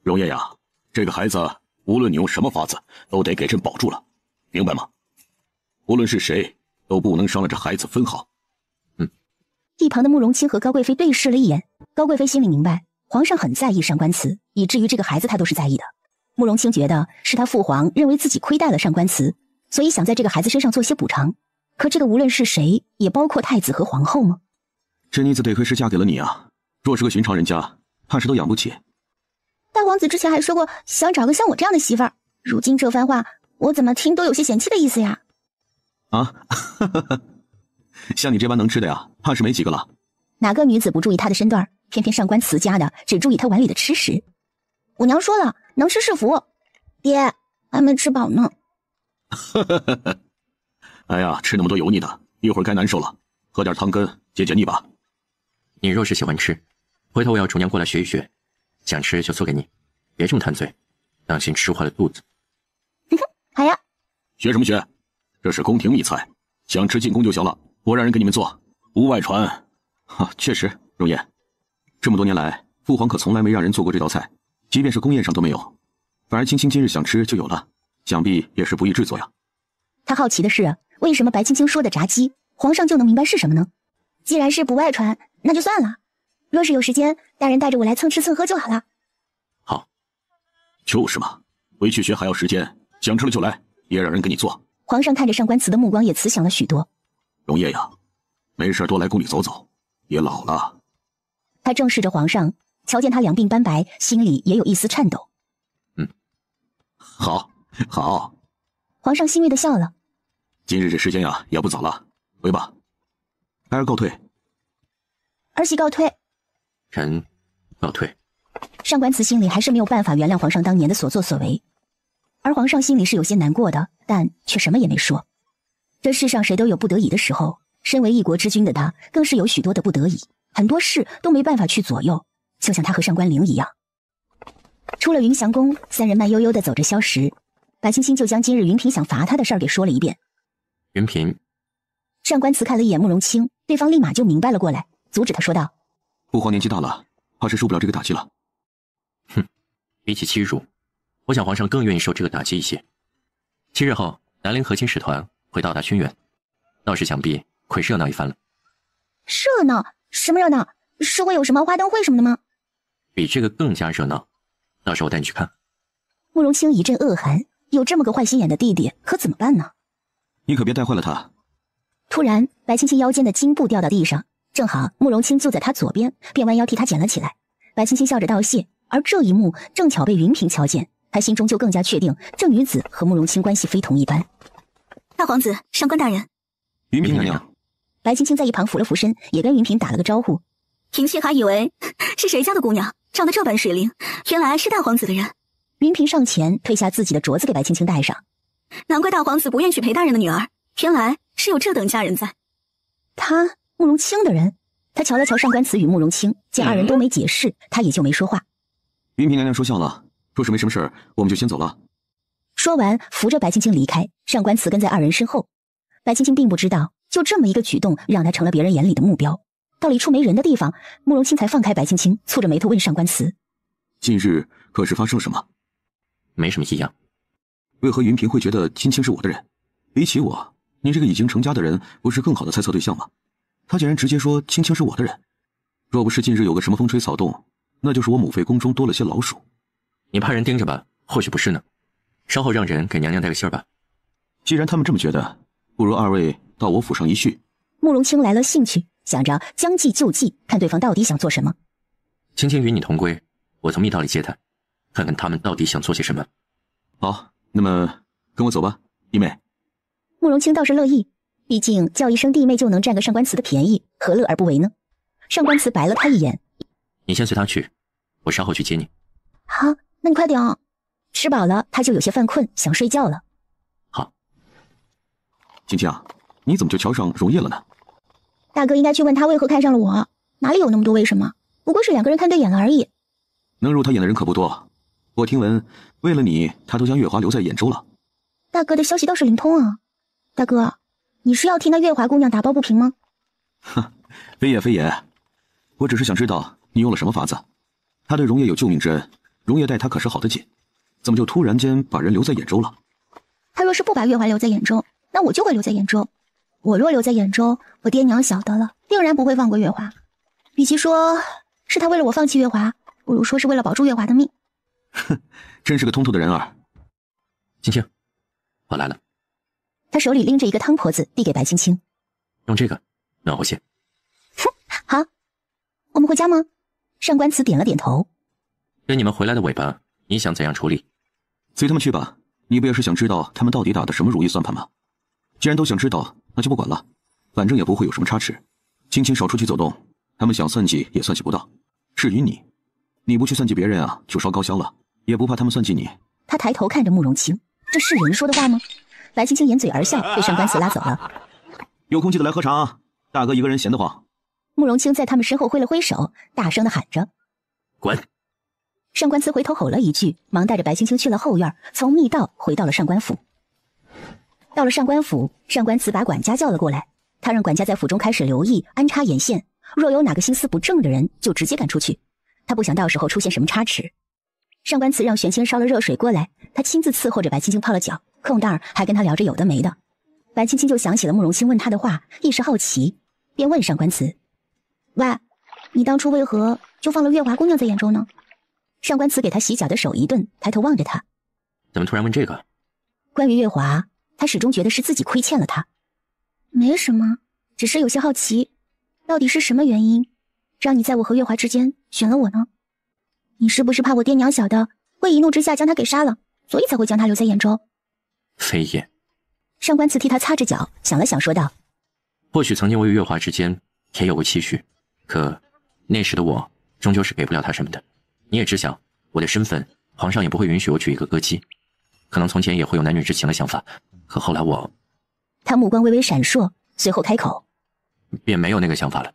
[SPEAKER 2] 容叶呀，这个孩子无论你用什么法子，都得给朕保住了，明白吗？无论是谁，都不能伤了这孩子分毫。
[SPEAKER 3] 一旁的慕容清和高贵妃对视了一眼，高贵妃心里明白，皇上很在意上官词，以至于这个孩子他都是在意的。慕容清觉得是他父皇认为自己亏待了上官词，所以想在这个孩子身上做些补偿。可这个无论是谁，也包括太子和皇后吗？
[SPEAKER 9] 这妮子得亏是嫁给了你啊，若是个寻常人家，怕是都养不起。
[SPEAKER 3] 大王子之前还说过想找个像我这样的媳妇儿，如今这番话我怎么听都有些嫌弃的意思呀。
[SPEAKER 9] 啊，像你这般能吃的呀，怕是没几个了。
[SPEAKER 3] 哪个女子不注意她的身段，偏偏上官词家的只注意她碗里的吃食。我娘说了，能吃是福。爹，还没吃饱呢。
[SPEAKER 2] 哎呀，吃那么多油腻的，一会儿该难受了，喝点汤羹解解腻吧。
[SPEAKER 1] 你若是喜欢吃，回头我要厨娘过来学一学，想吃就做给你，别这么贪嘴，当心吃坏了肚子。
[SPEAKER 3] 好呀。
[SPEAKER 2] 学什么学？这是宫廷秘菜，想吃进宫就行了，我让人给你们做，无外传。
[SPEAKER 9] 确实，容颜，这么多年来，父皇可从来没让人做过这道菜，即便是宫宴上都没有，反而青青今日想吃就有了，想必也是不易制作呀。
[SPEAKER 3] 他好奇的是，为什么白青青说的炸鸡，皇上就能明白是什么呢？既然是不外传，那就算了。若是有时间，大人带着我来蹭吃蹭喝就好了。
[SPEAKER 1] 好。
[SPEAKER 2] 就是嘛，回去学还要时间，想吃了就来，别让人给你做。
[SPEAKER 3] 皇上看着上官词的目光也慈祥了许多。
[SPEAKER 2] 容叶呀，没事多来宫里走走，也老了。
[SPEAKER 3] 他正视着皇上，瞧见他两鬓斑白，心里也有一丝颤抖。
[SPEAKER 2] 好。
[SPEAKER 3] 皇上欣慰的笑了。
[SPEAKER 2] 今日这时间呀，也不早了，回吧。
[SPEAKER 9] 孩儿告退。
[SPEAKER 3] 儿媳告退。
[SPEAKER 1] 臣告退。
[SPEAKER 3] 上官词心里还是没有办法原谅皇上当年的所作所为，而皇上心里是有些难过的，但却什么也没说。这世上谁都有不得已的时候，身为一国之君的他，更是有许多的不得已，很多事都没办法去左右，就像他和上官灵一样。出了云祥宫，三人慢悠悠地走着消食，白青青就将今日云嫔想罚他的事儿给说了一遍。
[SPEAKER 1] 云嫔，
[SPEAKER 3] 上官慈看了一眼慕容清，对方立马就明白了过来，阻止他说道：“
[SPEAKER 9] 父皇年纪大了，怕是受不了这个打击了。”
[SPEAKER 1] 哼，比起欺辱，我想皇上更愿意受这个打击一些。7日后，南陵和亲使团会到达轩辕，到时想必会热闹一番了。
[SPEAKER 3] 热闹？什么热闹？是会有什么花灯会什么的吗？
[SPEAKER 1] 比这个更加热闹，到时候我带你去看。
[SPEAKER 3] 慕容清一阵恶寒，有这么个坏心眼的弟弟，可怎么办呢？
[SPEAKER 9] 你可别带坏了他。
[SPEAKER 3] 突然，白青青腰间的金布掉到地上，正好慕容清就在他左边，便弯腰替他捡了起来。白青青笑着道谢，而这一幕正巧被云嫔瞧见，他心中就更加确定这女子和慕容清关系非同一般。
[SPEAKER 7] 大皇子，上官大人。
[SPEAKER 9] 云嫔娘娘。
[SPEAKER 3] 白青青在一旁俯了俯身，也跟云嫔打了个招呼。
[SPEAKER 7] 嫔妾还以为是谁家的姑娘，长得这般水灵，原来是大皇子的人。
[SPEAKER 3] 云嫔上前褪下自己的镯子给白青青戴上。
[SPEAKER 7] 难怪大皇子不愿娶裴大人的女儿，原来是有这等佳人在。
[SPEAKER 3] 他慕容清的人。他瞧了瞧上官慈与慕容清，见二人都没解释，他也就没说话。
[SPEAKER 9] 云嫔娘娘说笑了，若是没什么事儿，我们就先走了。
[SPEAKER 3] 说完，扶着白青青离开，上官慈跟在二人身后。白青青并不知道，就这么一个举动，让他成了别人眼里的目标。到了一处没人的地方，慕容清才放开白青青，蹙着眉头问上官慈：“
[SPEAKER 9] 近日可是发生了什么？”“
[SPEAKER 1] 没什么异样。”“
[SPEAKER 9] 为何云嫔会觉得青青是我的人？比起我，你这个已经成家的人，不是更好的猜测对象吗？他竟然直接说青青是我的人。若不是近日有个什么风吹草动，那就是我母妃宫中多了些老鼠。”“
[SPEAKER 1] 你派人盯着吧，或许不是呢。稍后让人给娘娘带个信儿吧。”“
[SPEAKER 9] 既然他们这么觉得，不如二位到我府上一叙。”
[SPEAKER 3] 慕容清来了兴趣，想着将计就计，看对方到底想做什么。
[SPEAKER 1] 青青与你同归，我从密道里接她，看看他们到底想做些什么。
[SPEAKER 9] 好，那么跟我走吧，弟妹。
[SPEAKER 3] 慕容清倒是乐意，毕竟叫一声弟妹就能占个上官慈的便宜，何乐而不为呢？上官慈白了他一眼：“
[SPEAKER 1] 你先随他去，我稍后去接你。”“
[SPEAKER 3] 好，那你快点哦。”吃饱了，他就有些犯困，想睡觉了。
[SPEAKER 1] 好。
[SPEAKER 9] 青青啊，你怎么就瞧上容叶了呢？
[SPEAKER 3] 大哥应该去问他为何看上了我，哪里有那么多为什么？不过是两个人看对眼了而已。
[SPEAKER 9] 能入他眼的人可不多，我听闻为了你，他都将月华留在兖州了。
[SPEAKER 3] 大哥的消息倒是灵通啊。大哥，你是要替那月华姑娘打抱不平吗？
[SPEAKER 9] 哼，非也非也，我只是想知道你用了什么法子。他对容叶有救命之恩，容叶待他可是好得紧，怎么就突然间把人留在兖州了？
[SPEAKER 3] 他若是不把月华留在兖州，那我就会留在兖州。我若留在兖州，我爹娘晓得了，定然不会放过月华。与其说是他为了我放弃月华，不如说是为了保住月华的命。
[SPEAKER 9] 哼，真是个通透的人儿。
[SPEAKER 1] 青青，我来了。
[SPEAKER 3] 他手里拎着一个汤婆子，递给白青青。
[SPEAKER 1] 用这个暖和些。
[SPEAKER 3] 哼，好。我们回家吗？上官慈点了点头。
[SPEAKER 1] 跟你们回来的尾巴，你想怎样处理？
[SPEAKER 9] 随他们去吧。你不也是想知道他们到底打的什么如意算盘吗？既然都想知道，那就不管了，反正也不会有什么差池。青青少出去走动，他们想算计也算计不到。至于你，你不去算计别人啊，就烧高香了，也不怕他们算计你。
[SPEAKER 3] 他抬头看着慕容清，这是人说的话吗？白青青掩嘴而笑，被上官慈拉走了。
[SPEAKER 9] 有空记得来喝茶啊，大哥一个人闲得慌。
[SPEAKER 3] 慕容清在他们身后挥了挥手，大声地喊着：“
[SPEAKER 1] 滚！”
[SPEAKER 3] 上官慈回头吼了一句，忙带着白青青去了后院，从密道回到了上官府。到了上官府，上官慈把管家叫了过来，他让管家在府中开始留意安插眼线，若有哪个心思不正的人，就直接赶出去。他不想到时候出现什么差池。上官慈让玄清烧了热水过来，他亲自伺候着白青青泡了脚，空档还跟他聊着有的没的。白青青就想起了慕容清问他的话，一时好奇，便问上官慈：“喂，你当初为何就放了月华姑娘在兖州呢？”上官慈给他洗脚的手一顿，抬头望着他：“
[SPEAKER 1] 怎么突然问这个？”
[SPEAKER 3] 关于月华，他始终觉得是自己亏欠了他。没什么，只是有些好奇，到底是什么原因让你在我和月华之间选了我呢？你是不是怕我爹娘晓得，会一怒之下将他给杀了，所以才会将他留在兖州？
[SPEAKER 1] 非也。
[SPEAKER 3] 上官慈替他擦着脚，想了想说道：“
[SPEAKER 1] 或许曾经我与月华之间也有过期许，可那时的我终究是给不了他什么的。你也知晓我的身份，皇上也不会允许我娶一个歌姬。可能从前也会有男女之情的想法，可后来我……”
[SPEAKER 3] 他目光微微闪烁，随后开口：“
[SPEAKER 1] 便没有那个想法了。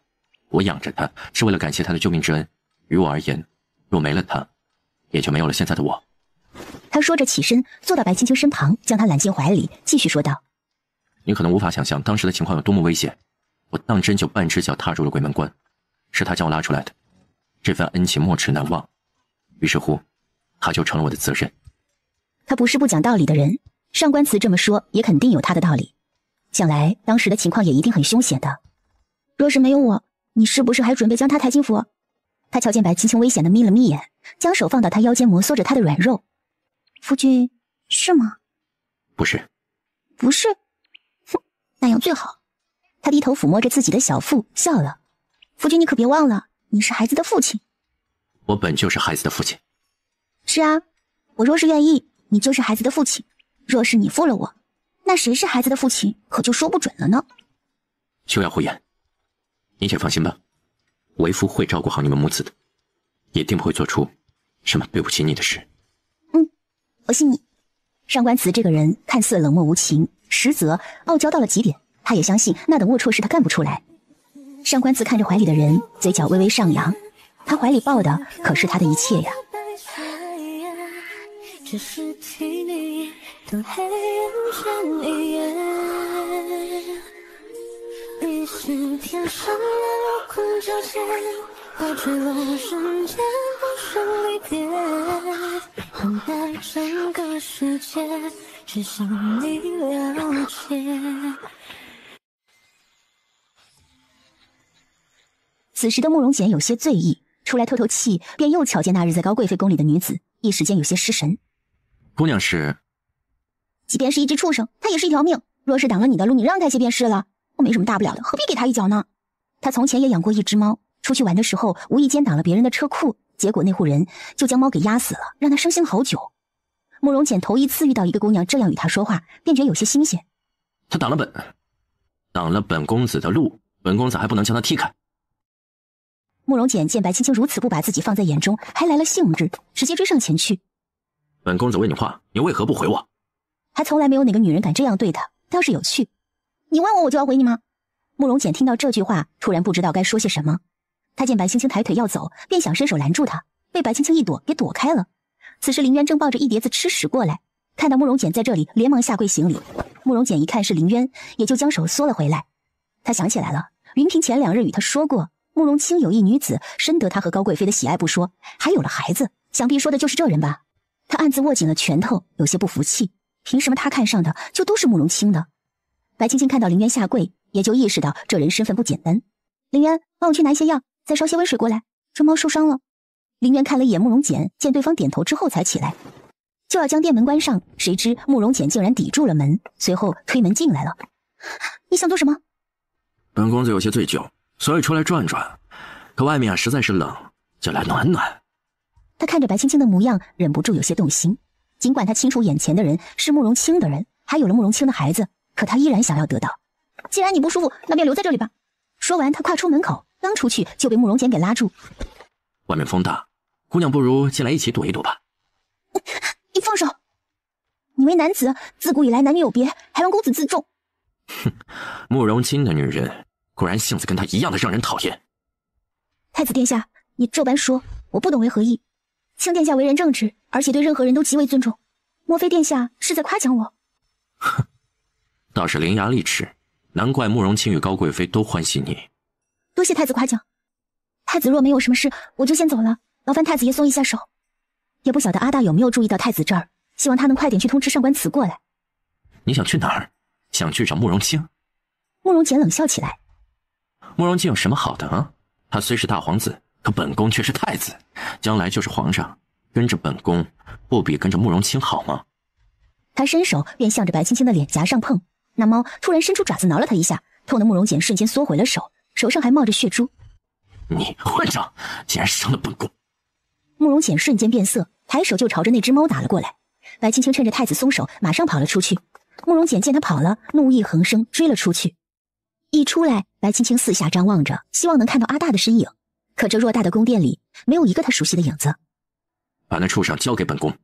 [SPEAKER 1] 我养着他是为了感谢他的救命之恩，于我而言，若没了他，也就没有了现在的我。”
[SPEAKER 3] 他说着起身，坐到白青青身旁，将她揽进怀里，继续说道：“
[SPEAKER 1] 你可能无法想象当时的情况有多么危险。我当真就半只脚踏入了鬼门关，是他将我拉出来的，这份恩情莫齿难忘。于是乎，他就成了我的责任。
[SPEAKER 3] 他不是不讲道理的人，上官慈这么说也肯定有他的道理。想来当时的情况也一定很凶险的。若是没有我，你是不是还准备将他抬进府？他瞧见白青青危险的眯了眯眼，将手放到他腰间摩挲着他的软肉。夫君，是吗？
[SPEAKER 1] 不是。
[SPEAKER 3] 不是？哼，那样最好。他低头抚摸着自己的小腹，笑了。夫君，你可别忘了，你是孩子的父亲。
[SPEAKER 1] 我本就是孩子的父亲。
[SPEAKER 3] 是啊，我若是愿意，你就是孩子的父亲；若是你负了我，那谁是孩子的父亲，可就说不准了呢。
[SPEAKER 1] 休要胡言，你且放心吧，为夫会照顾好你们母子的，一定不会做出什么对不起你的事。
[SPEAKER 3] 我信你。上官慈这个人看似冷漠无情，实则傲娇到了极点，他也相信那等龌龊事他干不出来。上官慈看着怀里的人，嘴角微微上扬，他怀里抱的可是他的一切呀。
[SPEAKER 11] 只是替你等黑暗转一夜，你是天上的空交界，花坠落瞬间不是离别，换来整个世界只想你了解。
[SPEAKER 3] 此时的慕容简有些醉意，出来透透气，便又瞧见那日在高贵妃宫里的女子，一时间有些失神。
[SPEAKER 1] 姑娘是，
[SPEAKER 3] 即便是一只畜生，他也是一条命。若是挡了你的路，你让他些便是了。我没什么大不了的，何必给他一脚呢？他从前也养过一只猫，出去玩的时候无意间挡了别人的车库，结果那户人就将猫给压死了，让他伤心好久。慕容简头一次遇到一个姑娘这样与他说话，便觉得有些新鲜。
[SPEAKER 1] 他挡了本公子的路，本公子还不能将他踢开。
[SPEAKER 3] 慕容简见白青青如此不把自己放在眼中，还来了兴致，直接追上前去。
[SPEAKER 1] 本公子问你话，你为何不回我？
[SPEAKER 3] 还从来没有哪个女人敢这样对他，倒是有趣。你问我，我就要回你吗？慕容简听到这句话，突然不知道该说些什么。他见白青青抬腿要走，便想伸手拦住她，被白青青一躲，也躲开了。此时林渊正抱着一碟子吃食过来，看到慕容简在这里，连忙下跪行礼。慕容简一看是林渊，也就将手缩了回来。他想起来了，云嫔前2日与他说过，慕容清有一女子深得他和高贵妃的喜爱不说，还有了孩子，想必说的就是这人吧。他暗自握紧了拳头，有些不服气，凭什么他看上的就都是慕容清的？白青青看到林渊下跪，也就意识到这人身份不简单。林渊，帮我去拿些药，再烧些温水过来，这猫受伤了。林渊看了一眼慕容简，见对方点头之后才起来，就要将店门关上，谁知慕容简竟然抵住了门，随后推门进来了。你想做什么？
[SPEAKER 1] 本公子有些醉酒，所以出来转转，可外面实在是冷，就来暖暖。
[SPEAKER 3] 他看着白青青的模样，忍不住有些动心。尽管他清楚眼前的人是慕容清的人，还有了慕容清的孩子，可他依然想要得到。既然你不舒服，那便留在这里吧。说完，他跨出门口，刚出去就被慕容简给拉住。
[SPEAKER 1] 外面风大，姑娘不如进来一起躲一躲吧。
[SPEAKER 3] 你放手！你为男子，自古以来男女有别，还望公子自重。
[SPEAKER 1] 哼，慕容清的女人果然性子跟她一样的让人讨厌。
[SPEAKER 3] 太子殿下，你这般说，我不懂为何意。卿殿下为人正直，而且对任何人都极为尊重，莫非殿下是在夸奖我？
[SPEAKER 1] 哼，倒是伶牙俐齿，难怪慕容清与高贵妃都欢喜你。
[SPEAKER 3] 多谢太子夸奖。太子若没有什么事，我就先走了，劳烦太子爷松一下手。也不晓得阿大有没有注意到太子这儿，希望他能快点去通知上官慈过来。
[SPEAKER 1] 你想去哪儿？想去找慕容清？
[SPEAKER 3] 慕容简冷笑起来。
[SPEAKER 1] 慕容清有什么好的啊？他虽是大皇子，可本宫却是太子，将来就是皇上，跟着本宫不比跟着慕容清好吗？
[SPEAKER 3] 他伸手便向着白青青的脸颊上碰，那猫突然伸出爪子挠了他一下，痛得慕容简瞬间缩回了手，手上还冒着血珠。
[SPEAKER 1] 你混账，竟然伤了本宫！
[SPEAKER 3] 慕容简瞬间变色，抬手就朝着那只猫打了过来。白青青趁着太子松手，马上跑了出去。慕容简见他跑了，怒意横生，追了出去。一出来，白青青四下张望着，希望能看到阿大的身影，可这偌大的宫殿里没有一个他熟悉的影子。
[SPEAKER 1] 把那畜生交给本宫。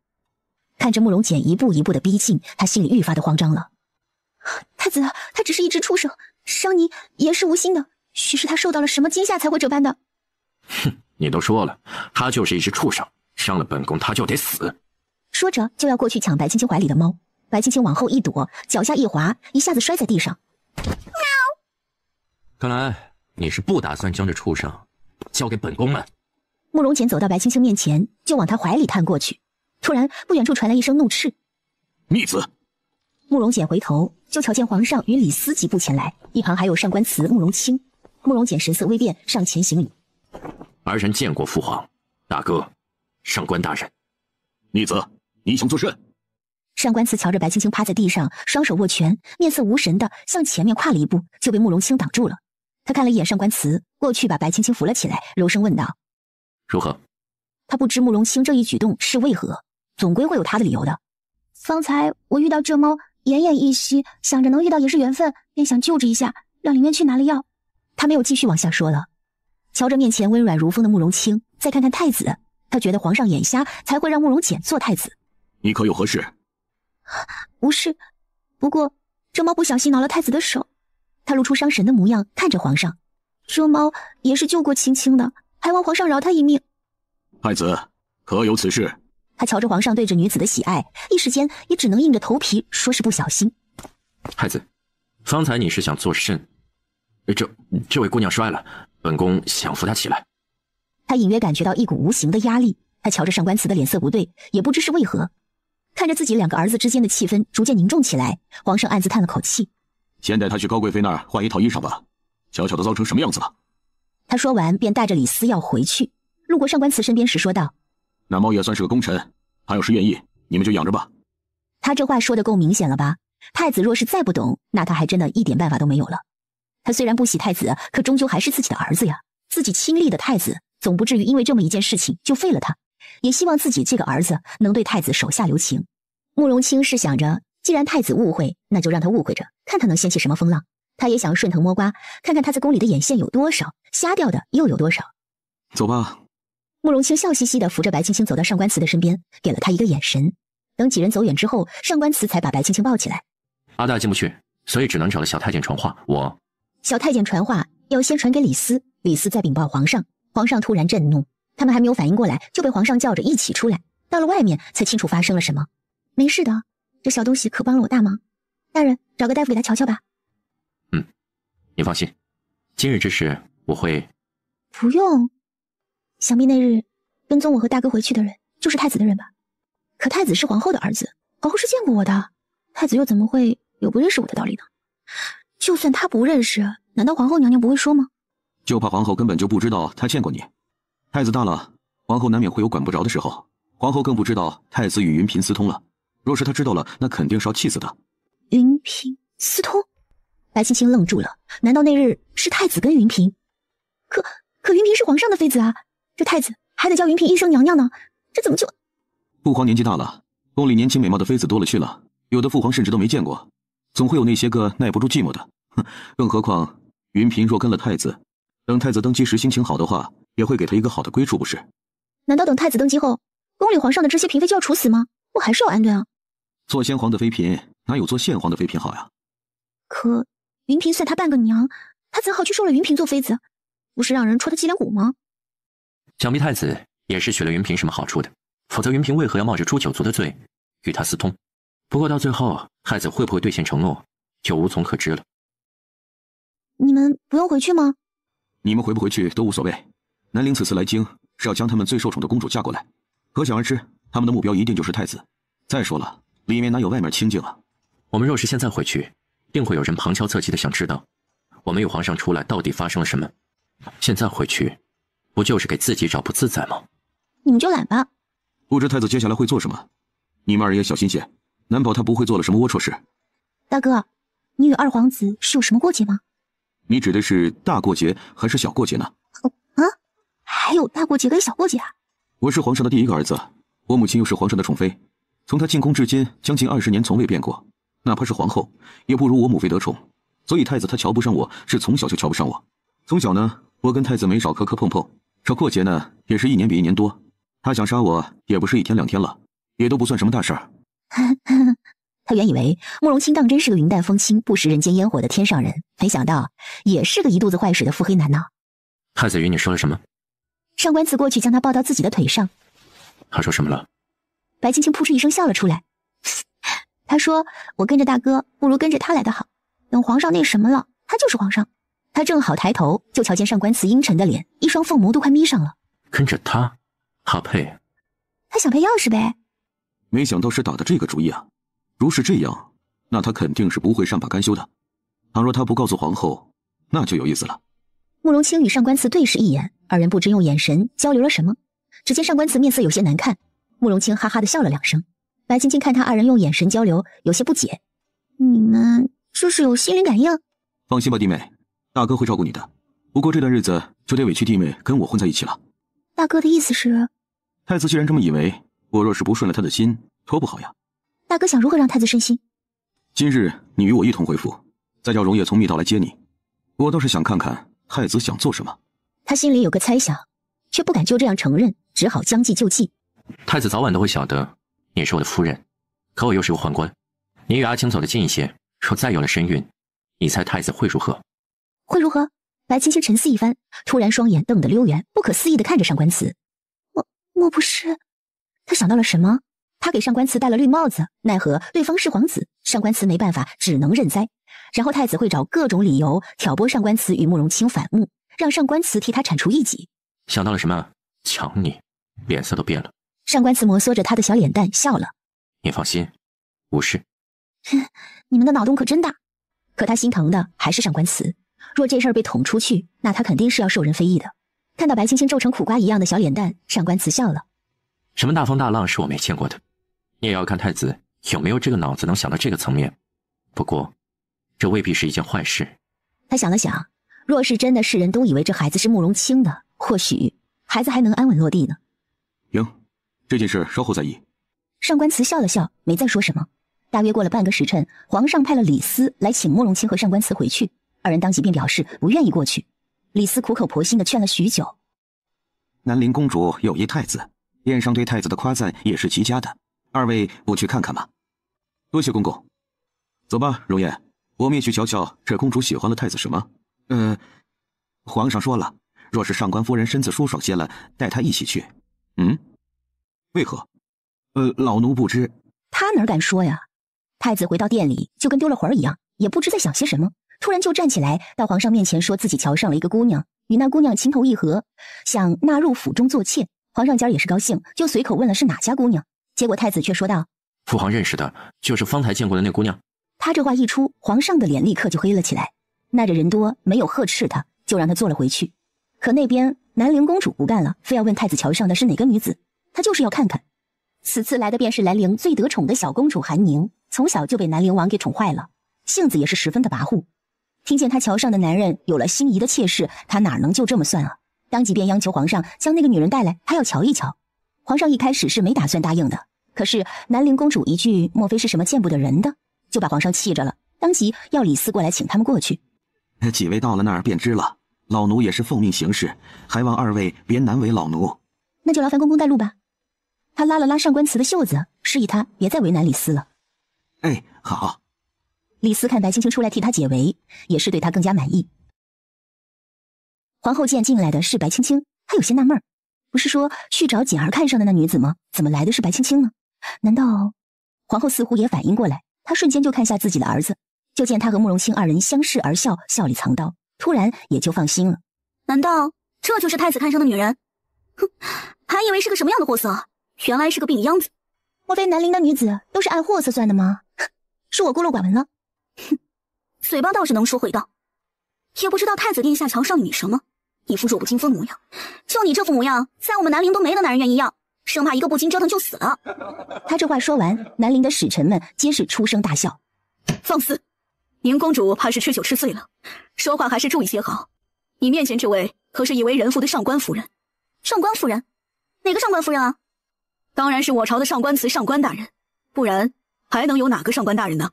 [SPEAKER 3] 看着慕容简一步一步的逼近，他心里愈发的慌张了。太子，他只是一只畜生，伤你也是无心的，许是他受到了什么惊吓才会这般的。
[SPEAKER 1] 哼，你都说了，他就是一只畜生，伤了本宫他就得死。
[SPEAKER 3] 说着就要过去抢白青青怀里的猫，白青青往后一躲，脚下一滑，一下子摔在地上。
[SPEAKER 10] 看来你是不打算将这畜生交给本宫们。
[SPEAKER 3] 慕容简走到白青青面前，就往她怀里探过去。突然，不远处传来一声怒斥：“
[SPEAKER 2] 逆子！”
[SPEAKER 3] 慕容简回头，就瞧见皇上与李斯疾步前来，一旁还有上官慈、慕容清。慕容简神色微变，上前行礼：“
[SPEAKER 1] 儿臣见过父皇，大哥，上官大人。”
[SPEAKER 2] 逆子，你想做甚？
[SPEAKER 3] 上官慈瞧着白青青趴在地上，双手握拳，面色无神的向前面跨了一步，就被慕容清挡住了。他看了一眼上官慈，过去把白青青扶了起来，柔声问道：“
[SPEAKER 1] 如何？”
[SPEAKER 3] 他不知慕容清这一举动是为何，总归会有他的理由的。方才我遇到这猫，奄奄一息，想着能遇到也是缘分，便想救治一下，让里面去拿了药。他没有继续往下说了。瞧着面前温软如风的慕容清，再看看太子，他觉得皇上眼瞎，才会让慕容简做太子。
[SPEAKER 2] 你可有何事？
[SPEAKER 3] 无事，不过这猫不小心挠了太子的手。他露出伤神的模样，看着皇上。这猫也是救过青青的，还望皇上饶他一命。
[SPEAKER 2] 太子，可有此事？
[SPEAKER 3] 他瞧着皇上对着女子的喜爱，一时间也只能硬着头皮说是不小心。
[SPEAKER 1] 太子，方才你是想做甚？这位姑娘摔了，本宫想扶她起来。
[SPEAKER 3] 他隐约感觉到一股无形的压力，他瞧着上官慈的脸色不对，也不知是为何。看着自己两个儿子之间的气氛逐渐凝重起来，皇上暗自叹了口气。
[SPEAKER 2] 先带她去高贵妃那儿换一套衣裳吧，小小的糟成什么样子了？
[SPEAKER 3] 他说完便带着李斯要回去，路过上官慈身边时说道：“
[SPEAKER 2] 那猫也算是个功臣，他要是愿意，你们就养着吧。”
[SPEAKER 3] 他这话说得够明显了吧？太子若是再不懂，那他还真的一点办法都没有了。他虽然不喜太子，可终究还是自己的儿子呀，自己亲历的太子，总不至于因为这么一件事情就废了他。也希望自己这个儿子能对太子手下留情。慕容清是想着，既然太子误会，那就让他误会着，看他能掀起什么风浪。他也想顺藤摸瓜，看看他在宫里的眼线有多少，瞎掉的又有多少。
[SPEAKER 9] 走吧。
[SPEAKER 3] 慕容清笑嘻嘻地扶着白青青走到上官慈的身边，给了他一个眼神。等几人走远之后，上官慈才把白青青抱起来。
[SPEAKER 1] 阿大进不去，所以只能找了小太监传话。
[SPEAKER 3] 小太监传话要先传给李斯，李斯再禀报皇上。皇上突然震怒，他们还没有反应过来，就被皇上叫着一起出来。到了外面才清楚发生了什么。没事的，这小东西可帮了我大忙。大人，找个大夫给他瞧瞧吧。
[SPEAKER 1] 你放心，今日之事我会。
[SPEAKER 3] 不用，想必那日跟踪我和大哥回去的人就是太子的人吧？可太子是皇后的儿子，皇后是见过我的，太子又怎么会有不认识我的道理呢？就算他不认识，难道皇后娘娘不会说吗？
[SPEAKER 9] 就怕皇后根本就不知道他见过你。太子大了，皇后难免会有管不着的时候。皇后更不知道太子与云嫔私通了，若是她知道了，那肯定是要气死的。
[SPEAKER 3] 云嫔私通？白青青愣住了，难道那日是太子跟云嫔？可云嫔是皇上的妃子啊，这太子还得叫云嫔一声娘娘呢，这怎么就……
[SPEAKER 9] 父皇年纪大了，宫里年轻美貌的妃子多了去了，有的父皇甚至都没见过，总会有那些个耐不住寂寞的。更何况云嫔若跟了太子，等太子登基时心情好的话，也会给他一个好的归处，不是？
[SPEAKER 3] 难道等太子登基后，宫里皇上的这些嫔妃就要处死吗？我还是要安顿啊。
[SPEAKER 9] 做先皇的妃嫔哪有做献皇的妃嫔好呀？
[SPEAKER 3] 可云嫔算他半个娘，他怎好去收了云嫔做妃子？不是让人戳他脊梁骨吗？
[SPEAKER 1] 想必太子也是许了云嫔什么好处的，否则云嫔为何要冒着诛九族的罪与他私通？不过到最后，太子会不会兑现承诺，就无从可知了。
[SPEAKER 3] 你们不用回去吗？
[SPEAKER 9] 你们回不回去都无所谓。南陵此次来京是要将他们最受宠的公主嫁过来，可想而知，他们的目标一定就是太子。再说了，里面哪有外面清静啊？
[SPEAKER 1] 我们若是现在回去，定会有人旁敲侧击的想知道我们与皇上出来到底发生了什么。现在回去，不就是给自己找不自在吗？
[SPEAKER 3] 你们就懒吧。
[SPEAKER 9] 不知太子接下来会做什么，你们二爷小心些，难保他不会做了什么龌龊事。
[SPEAKER 3] 大哥，你与二皇子是有什么过节吗？
[SPEAKER 9] 你指的是大过节还是小过节呢？
[SPEAKER 3] 还有大过节跟小过节啊？
[SPEAKER 9] 我是皇上的第一个儿子，我母亲又是皇上的宠妃，从她进宫至今将近20年从未变过，哪怕是皇后也不如我母妃得宠，所以太子他瞧不上我是从小就瞧不上我。从小呢，我跟太子没少磕磕碰碰，这过节呢也是一年比一年多，他想杀我也不是1天2天了，也都不算什么大事儿。
[SPEAKER 3] 他原以为慕容清当真是个云淡风轻不食人间烟火的天上人，没想到也是个一肚子坏水的腹黑男呢。
[SPEAKER 1] 太子与你说了什么？
[SPEAKER 3] 上官慈过去将他抱到自己的腿上。
[SPEAKER 1] 他说什么了？
[SPEAKER 3] 白青青扑哧一声笑了出来。他说我跟着大哥不如跟着他来的好，等皇上那什么了，他就是皇上。他正好抬头就瞧见上官慈阴沉的脸，一双凤眸都快眯上了。
[SPEAKER 1] 跟着他好配。
[SPEAKER 3] 他想配钥匙呗。
[SPEAKER 9] 没想到是打的这个主意啊！如是这样，那他肯定是不会善罢甘休的。倘若他不告诉皇后，那就有意思了。
[SPEAKER 3] 慕容清与上官慈对视一眼，二人不知用眼神交流了什么。只见上官慈面色有些难看，慕容清哈哈地笑了2声。白青青看他二人用眼神交流，有些不解。你们这是有心灵感应？
[SPEAKER 9] 放心吧，弟妹，大哥会照顾你的。不过这段日子就得委屈弟妹跟我混在一起了。
[SPEAKER 3] 大哥的意思是？
[SPEAKER 9] 太子既然这么以为，我若是不顺了他的心，多不好呀。
[SPEAKER 3] 大哥想如何让太子顺心？
[SPEAKER 9] 今日你与我一同回府，再叫荣业从密道来接你。我倒是想看看太子想做什么。
[SPEAKER 3] 他心里有个猜想，却不敢就这样承认，只好将计就计。
[SPEAKER 1] 太子早晚都会晓得你是我的夫人，可我又是个宦官。你与阿青走得近一些，若再有了身孕，你猜太子会如何？
[SPEAKER 3] 会如何？白青青沉思一番，突然双眼瞪得溜圆，不可思议地看着上官慈。莫不是？他想到了什么？他给上官慈戴了绿帽子，奈何对方是皇子，上官慈没办法，只能认栽。然后太子会找各种理由挑拨上官慈与慕容清反目，让上官慈替他铲除异己。
[SPEAKER 1] 想到了什么？抢你，脸色都变了。
[SPEAKER 3] 上官慈摩挲着他的小脸蛋笑了。
[SPEAKER 1] 你放心，无事。
[SPEAKER 3] 你们的脑洞可真大。可他心疼的还是上官慈，若这事儿被捅出去，那他肯定是要受人非议的。看到白青青皱成苦瓜一样的小脸蛋，上官慈笑了。
[SPEAKER 1] 什么大风大浪是我没见过的，你也要看太子有没有这个脑子能想到这个层面。不过这未必是一件坏事。
[SPEAKER 3] 他想了想，若是真的世人都以为这孩子是慕容清的，或许孩子还能安稳落地呢。
[SPEAKER 9] 行，这件事稍后再议。
[SPEAKER 3] 上官慈笑了笑，没再说什么。大约过了半个时辰，皇上派了李斯来请慕容清和上官慈回去，二人当即便表示不愿意过去。李斯苦口婆心地劝了许久。
[SPEAKER 14] 南陵公主有一太子，宴上对太子的夸赞也是极佳的，二位不去看看吗？
[SPEAKER 9] 多谢公公。走吧，容颜，我们也去瞧瞧这公主喜欢了太子什么。
[SPEAKER 14] 皇上说了，若是上官夫人身子舒爽些了，带她一起去。
[SPEAKER 9] 为何？
[SPEAKER 14] 老奴不知。
[SPEAKER 3] 他哪敢说呀？太子回到店里就跟丢了魂儿一样，也不知在想些什么，突然就站起来到皇上面前说自己瞧上了一个姑娘，与那姑娘情投意合，想纳入府中做妾。皇上家也是高兴，就随口问了是哪家姑娘，结果太子却说道：
[SPEAKER 1] 父皇认识的就是方才见过的那姑娘。
[SPEAKER 3] 他这话一出，皇上的脸立刻就黑了起来，耐着人多没有呵斥他，就让他坐了回去。可那边南陵公主不干了，非要问太子桥上的是哪个女子，他就是要看看。此次来的便是兰陵最得宠的小公主韩宁，从小就被南陵王给宠坏了，性子也是十分的跋扈。听见他桥上的男人有了心仪的妾室，他哪能就这么算啊？当即便央求皇上将那个女人带来，他要瞧一瞧。皇上一开始是没打算答应的，可是南陵公主一句莫非是什么见不得人的，就把皇上气着了，当即要李斯过来请他们过去。
[SPEAKER 14] 几位到了那儿便知了，老奴也是奉命行事，还望二位别难为老奴。
[SPEAKER 3] 那就劳烦公公带路吧。他拉了拉上官慈的袖子，示意他别再为难李斯了。
[SPEAKER 14] 好。
[SPEAKER 3] 李斯看白青青出来替他解围，也是对他更加满意。皇后见进来的是白青青，她有些纳闷，不是说去找简儿看上的那女子吗？怎么来的是白青青呢？难道……皇后似乎也反应过来，她瞬间就看下自己的儿子，就见他和慕容清二人相视而笑，笑里藏刀，突然也就放心了。
[SPEAKER 6] 难道这就是太子看上的女人？哼，还以为是个什么样的货色，原来是个病秧子。
[SPEAKER 3] 莫非南陵的女子都是按货色算的吗？是我孤陋寡闻了。
[SPEAKER 6] 哼，嘴巴倒是能说会道，也不知道太子殿下瞧上你什么，一副弱不禁风模样。就你这副模样，在我们南陵都没的男人愿意要，生怕一个不经折腾就死了。
[SPEAKER 3] 他这话说完，南陵的使臣们皆是出声大笑。
[SPEAKER 7] 放肆！宁公主怕是吃酒吃醉了，说话还是注意些好。你面前这位可是已为人妇的上官夫人。
[SPEAKER 6] 上官夫人？哪个上官夫人啊？
[SPEAKER 7] 当然是我朝的上官慈上官大人，不然还能有哪个上官大人呢？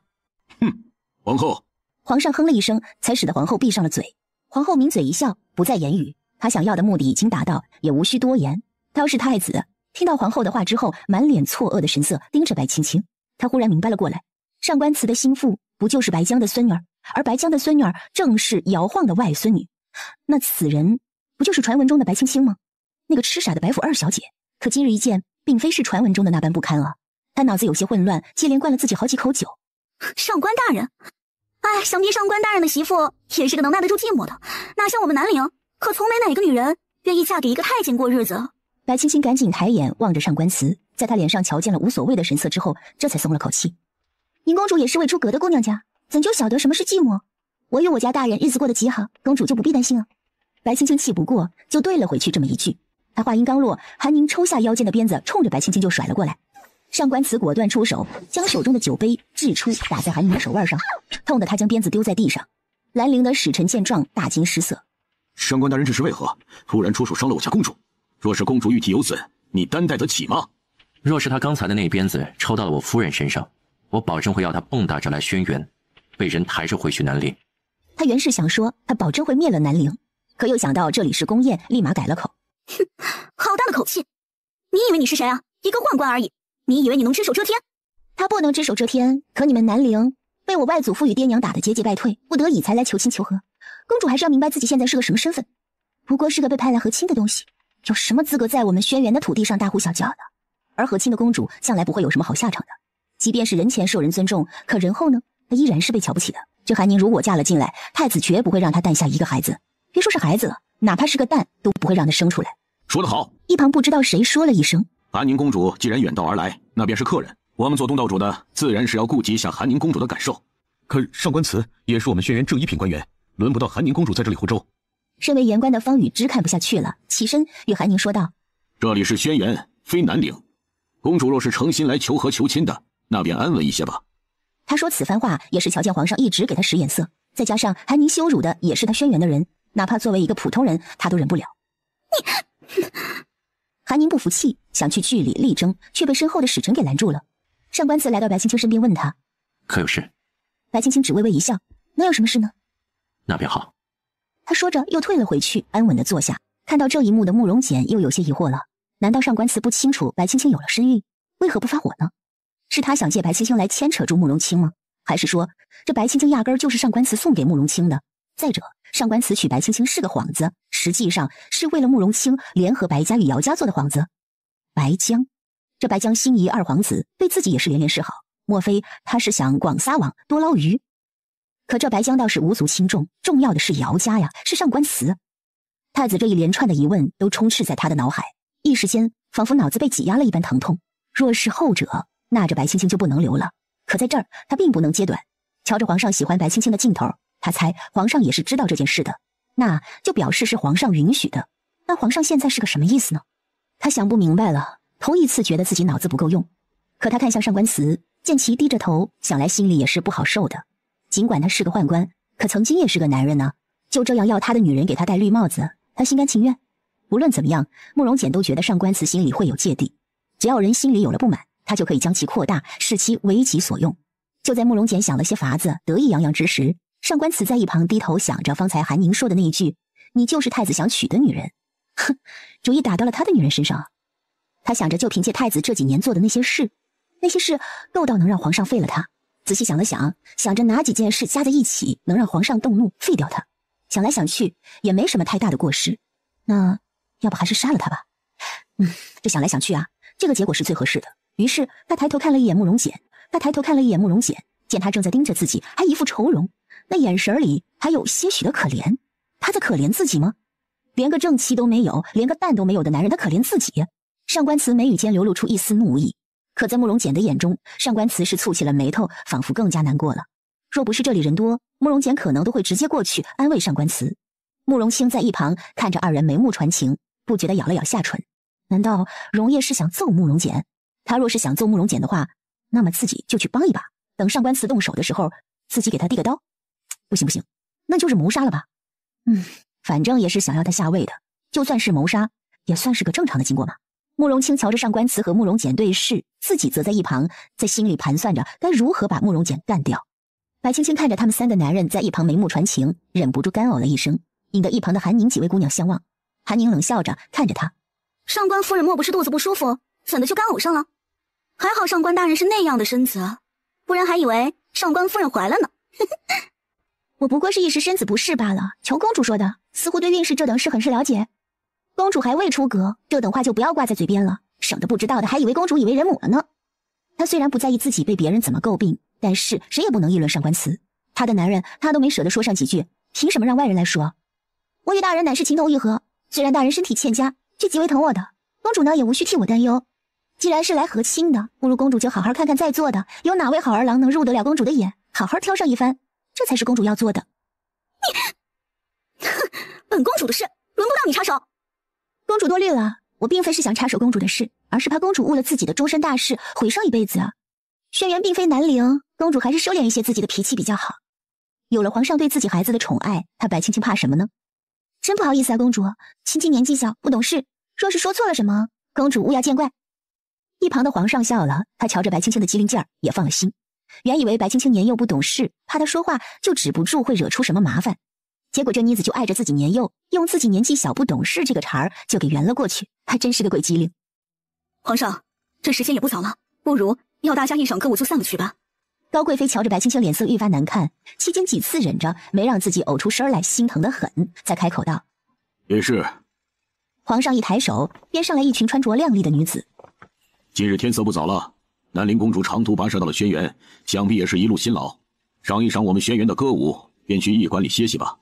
[SPEAKER 2] 皇后。
[SPEAKER 3] 皇上哼了一声，才使得皇后闭上了嘴。皇后抿嘴一笑，不再言语。她想要的目的已经达到，也无需多言。她要是太子，听到皇后的话之后，满脸错愕的神色盯着白青青。她忽然明白了过来，上官慈的心腹不就是白江的孙女儿，而白江的孙女儿正是姚晃的外孙女。那此人不就是传闻中的白青青吗？那个痴傻的白府二小姐。可今日一见，并非是传闻中的那般不堪啊。他脑子有些混乱，接连灌了自己好几口酒。
[SPEAKER 6] 上官大人，哎，想必上官大人的媳妇也是个能耐得住寂寞的，哪像我们南陵，可从没哪个女人愿意嫁给一个太监过日子。
[SPEAKER 3] 白青青赶紧抬眼望着上官慈，在他脸上瞧见了无所谓的神色之后，这才松了口气。宁公主也是未出阁的姑娘家，怎就晓得什么是寂寞？我与我家大人日子过得极好，公主就不必担心了。白青青气不过，就对了回去这么一句。他话音刚落，韩宁抽下腰间的鞭子，冲着白青青就甩了过来。上官慈果断出手，将手中的酒杯掷出，打在韩宁的手腕上，痛得他将鞭子丢在地上。兰陵的使臣见状，大惊失色。
[SPEAKER 14] 上官大人这是为何？突然出手伤了我家公主，若是公主玉体有损，你担待得起吗？
[SPEAKER 1] 若是他刚才的那鞭子抽到了我夫人身上，我保证会要他蹦跶着来轩辕，被人抬着回去南陵。
[SPEAKER 3] 他原是想说他保证会灭了南陵，可又想到这里是宫宴，立马改了口。
[SPEAKER 6] 哼，好大的口气！你以为你是谁啊？一个宦官而已，你以为你能只手遮天？
[SPEAKER 3] 他不能只手遮天，可你们南陵被我外祖父与爹娘打得节节败退，不得已才来求亲求和。公主还是要明白自己现在是个什么身份，不过是个被派来和亲的东西，有什么资格在我们轩辕的土地上大呼小叫的？而和亲的公主向来不会有什么好下场的，即便是人前受人尊重，可人后呢，她依然是被瞧不起的。这韩宁如果嫁了进来，太子绝不会让她诞下一个孩子，别说是孩子了，哪怕是个蛋都不会让她生出来。
[SPEAKER 14] 说得好！
[SPEAKER 3] 一旁不知道谁说了一声：
[SPEAKER 14] 韩宁公主既然远道而来，那便是客人，我们做东道主的自然是要顾及一下韩宁公主的感受。
[SPEAKER 9] 可上官慈也是我们轩辕正一品官员，轮不到韩宁公主在这里胡诌。
[SPEAKER 3] 身为言官的方宇之看不下去了，起身与韩宁说道：
[SPEAKER 14] 这里是轩辕，非南陵，公主若是诚心来求和求亲的，那便安稳一些吧。
[SPEAKER 3] 他说此番话也是瞧见皇上一直给他使眼色，再加上韩宁羞辱的也是他轩辕的人，哪怕作为一个普通人，他都忍不了。韩宁不服气，想去据理力争，却被身后的使臣给拦住了。上官慈来到白青青身边，问他：
[SPEAKER 1] 可有事？
[SPEAKER 3] 白青青只微微一笑：能有什么事呢？
[SPEAKER 1] 那便好。
[SPEAKER 3] 他说着又退了回去，安稳地坐下。看到这一幕的慕容简又有些疑惑了，难道上官慈不清楚白青青有了身孕，为何不发火呢？是他想借白青青来牵扯住慕容清吗？还是说这白青青压根儿就是上官慈送给慕容清的？再者，上官慈娶白青青是个幌子，实际上是为了慕容清联合白家与姚家做的幌子。白江，这白江心仪二皇子，对自己也是连连示好，莫非他是想广撒网多捞鱼？可这白江倒是无足轻重，重要的是姚家呀，是上官慈。太子这一连串的疑问都充斥在他的脑海，一时间仿佛脑子被挤压了一般疼痛。若是后者，那这白青青就不能留了。可在这儿他并不能揭短，瞧着皇上喜欢白青青的劲头，他猜皇上也是知道这件事的，那就表示是皇上允许的。那皇上现在是个什么意思呢？他想不明白了，头一次觉得自己脑子不够用。可他看向上官慈，见其低着头，想来心里也是不好受的。尽管他是个宦官，可曾经也是个男人呢，就这样要他的女人给他戴绿帽子，他心甘情愿。无论怎么样，慕容简都觉得上官慈心里会有芥蒂，只要人心里有了不满，他就可以将其扩大，使其为己所用。就在慕容简想了些法子，得意洋洋之时，上官慈在一旁低头想着方才韩宁说的那一句：你就是太子想娶的女人。哼，主意打到了他的女人身上。他想着就凭借太子这几年做的那些事够到能让皇上废了他。仔细想了想，想着哪几件事加在一起能让皇上动怒废掉他，想来想去也没什么太大的过失，那要不还是杀了他吧。这想来想去啊，这个结果是最合适的。于是他抬头看了一眼慕容简，见他正在盯着自己，还一副愁容，那眼神里还有些许的可怜。他在可怜自己吗？连个正妻都没有，连个蛋都没有的男人，他可怜自己？上官慈眉宇间流露出一丝怒意，可在慕容简的眼中，上官慈是蹙起了眉头，仿佛更加难过了。若不是这里人多，慕容简可能都会直接过去安慰上官慈。慕容清在一旁看着二人眉目传情，不觉得咬了咬下唇。难道容叶是想揍慕容简？他若是想揍慕容简的话，那么自己就去帮一把，等上官慈动手的时候，自己给他递个刀。不行，那就是谋杀了吧。反正也是想要他下位的，就算是谋杀，也算是个正常的经过嘛。慕容清瞧着上官慈和慕容简对视，自己则在一旁在心里盘算着该如何把慕容简干掉。白青青看着他们三个男人在一旁眉目传情，忍不住干呕了一声，引得一旁的韩宁几位姑娘相望。韩宁冷笑着看着他，
[SPEAKER 6] 上官夫人莫不是肚子不舒服，怎的就干呕上了？还好上官大人是那样的身子，不然还以为上官夫人怀了呢。
[SPEAKER 3] 我不过是一时身子不适罢了，求公主说的，似乎对运势这等事很是了解。公主还未出阁，这等话就不要挂在嘴边了，省得不知道的还以为公主以为人母了呢。她虽然不在意自己被别人怎么诟病，但是谁也不能议论上官慈。她的男人她都没舍得说上几句，凭什么让外人来说？我与大人乃是情投意合，虽然大人身体欠佳，却极为疼我的，公主呢也无需替我担忧。既然是来和亲的，不如公主就好好看看在座的，有哪位好儿郎能入得了公主的眼，好好挑上一番，这才是公主要做的。
[SPEAKER 6] 你，本公主的事轮不到你插手。
[SPEAKER 3] 公主多虑了，我并非是想插手公主的事，而是怕公主误了自己的终身大事，毁上一辈子啊。轩辕并非南陵，公主还是收敛一些自己的脾气比较好。有了皇上对自己孩子的宠爱，她白青青怕什么呢？真不好意思啊，公主，青青年纪小，不懂事，若是说错了什么，公主勿要见怪。一旁的皇上笑了，他瞧着白青青的机灵劲儿，也放了心。原以为白青青年幼不懂事，怕她说话就止不住会惹出什么麻烦，结果这妮子就碍着自己年幼，用自己年纪小不懂事这个茬儿就给圆了过去，还真是个鬼机灵。
[SPEAKER 7] 皇上，这时间也不早了，不如要大家一晌歌舞就散了去吧。
[SPEAKER 3] 高贵妃瞧着白青青脸色愈发难看，期间几次忍着没让自己呕出声来，心疼得很，才开口道：
[SPEAKER 2] 也是。
[SPEAKER 3] 皇上一抬手，便上来一群穿着靓丽的女子。
[SPEAKER 2] 今日天色不早了，南陵公主长途跋涉到了轩辕，想必也是一路辛劳，赏一赏我们轩辕的歌舞，便去驿馆里歇息吧。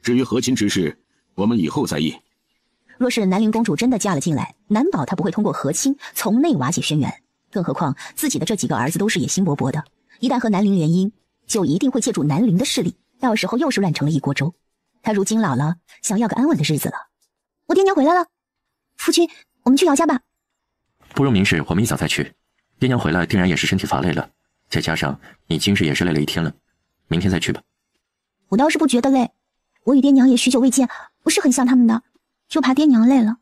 [SPEAKER 2] 至于和亲之事，我们以后再议。
[SPEAKER 3] 若是南陵公主真的嫁了进来，难保她不会通过和亲从内瓦解轩辕，更何况自己的这几个儿子都是野心勃勃的，一旦和南陵联姻，就一定会借助南陵的势力，到时候又是乱成了一锅粥。她如今老了，想要个安稳的日子了。我爹娘回来了，夫君，我们去姚家吧。
[SPEAKER 1] 不容明示，我们一早再去。爹娘回来定然也是身体乏累了，再加上你今日也是累了一天了，明天再去吧。
[SPEAKER 3] 我倒是不觉得累，我与爹娘也许久未见，不是很像他们的，就怕爹娘累了。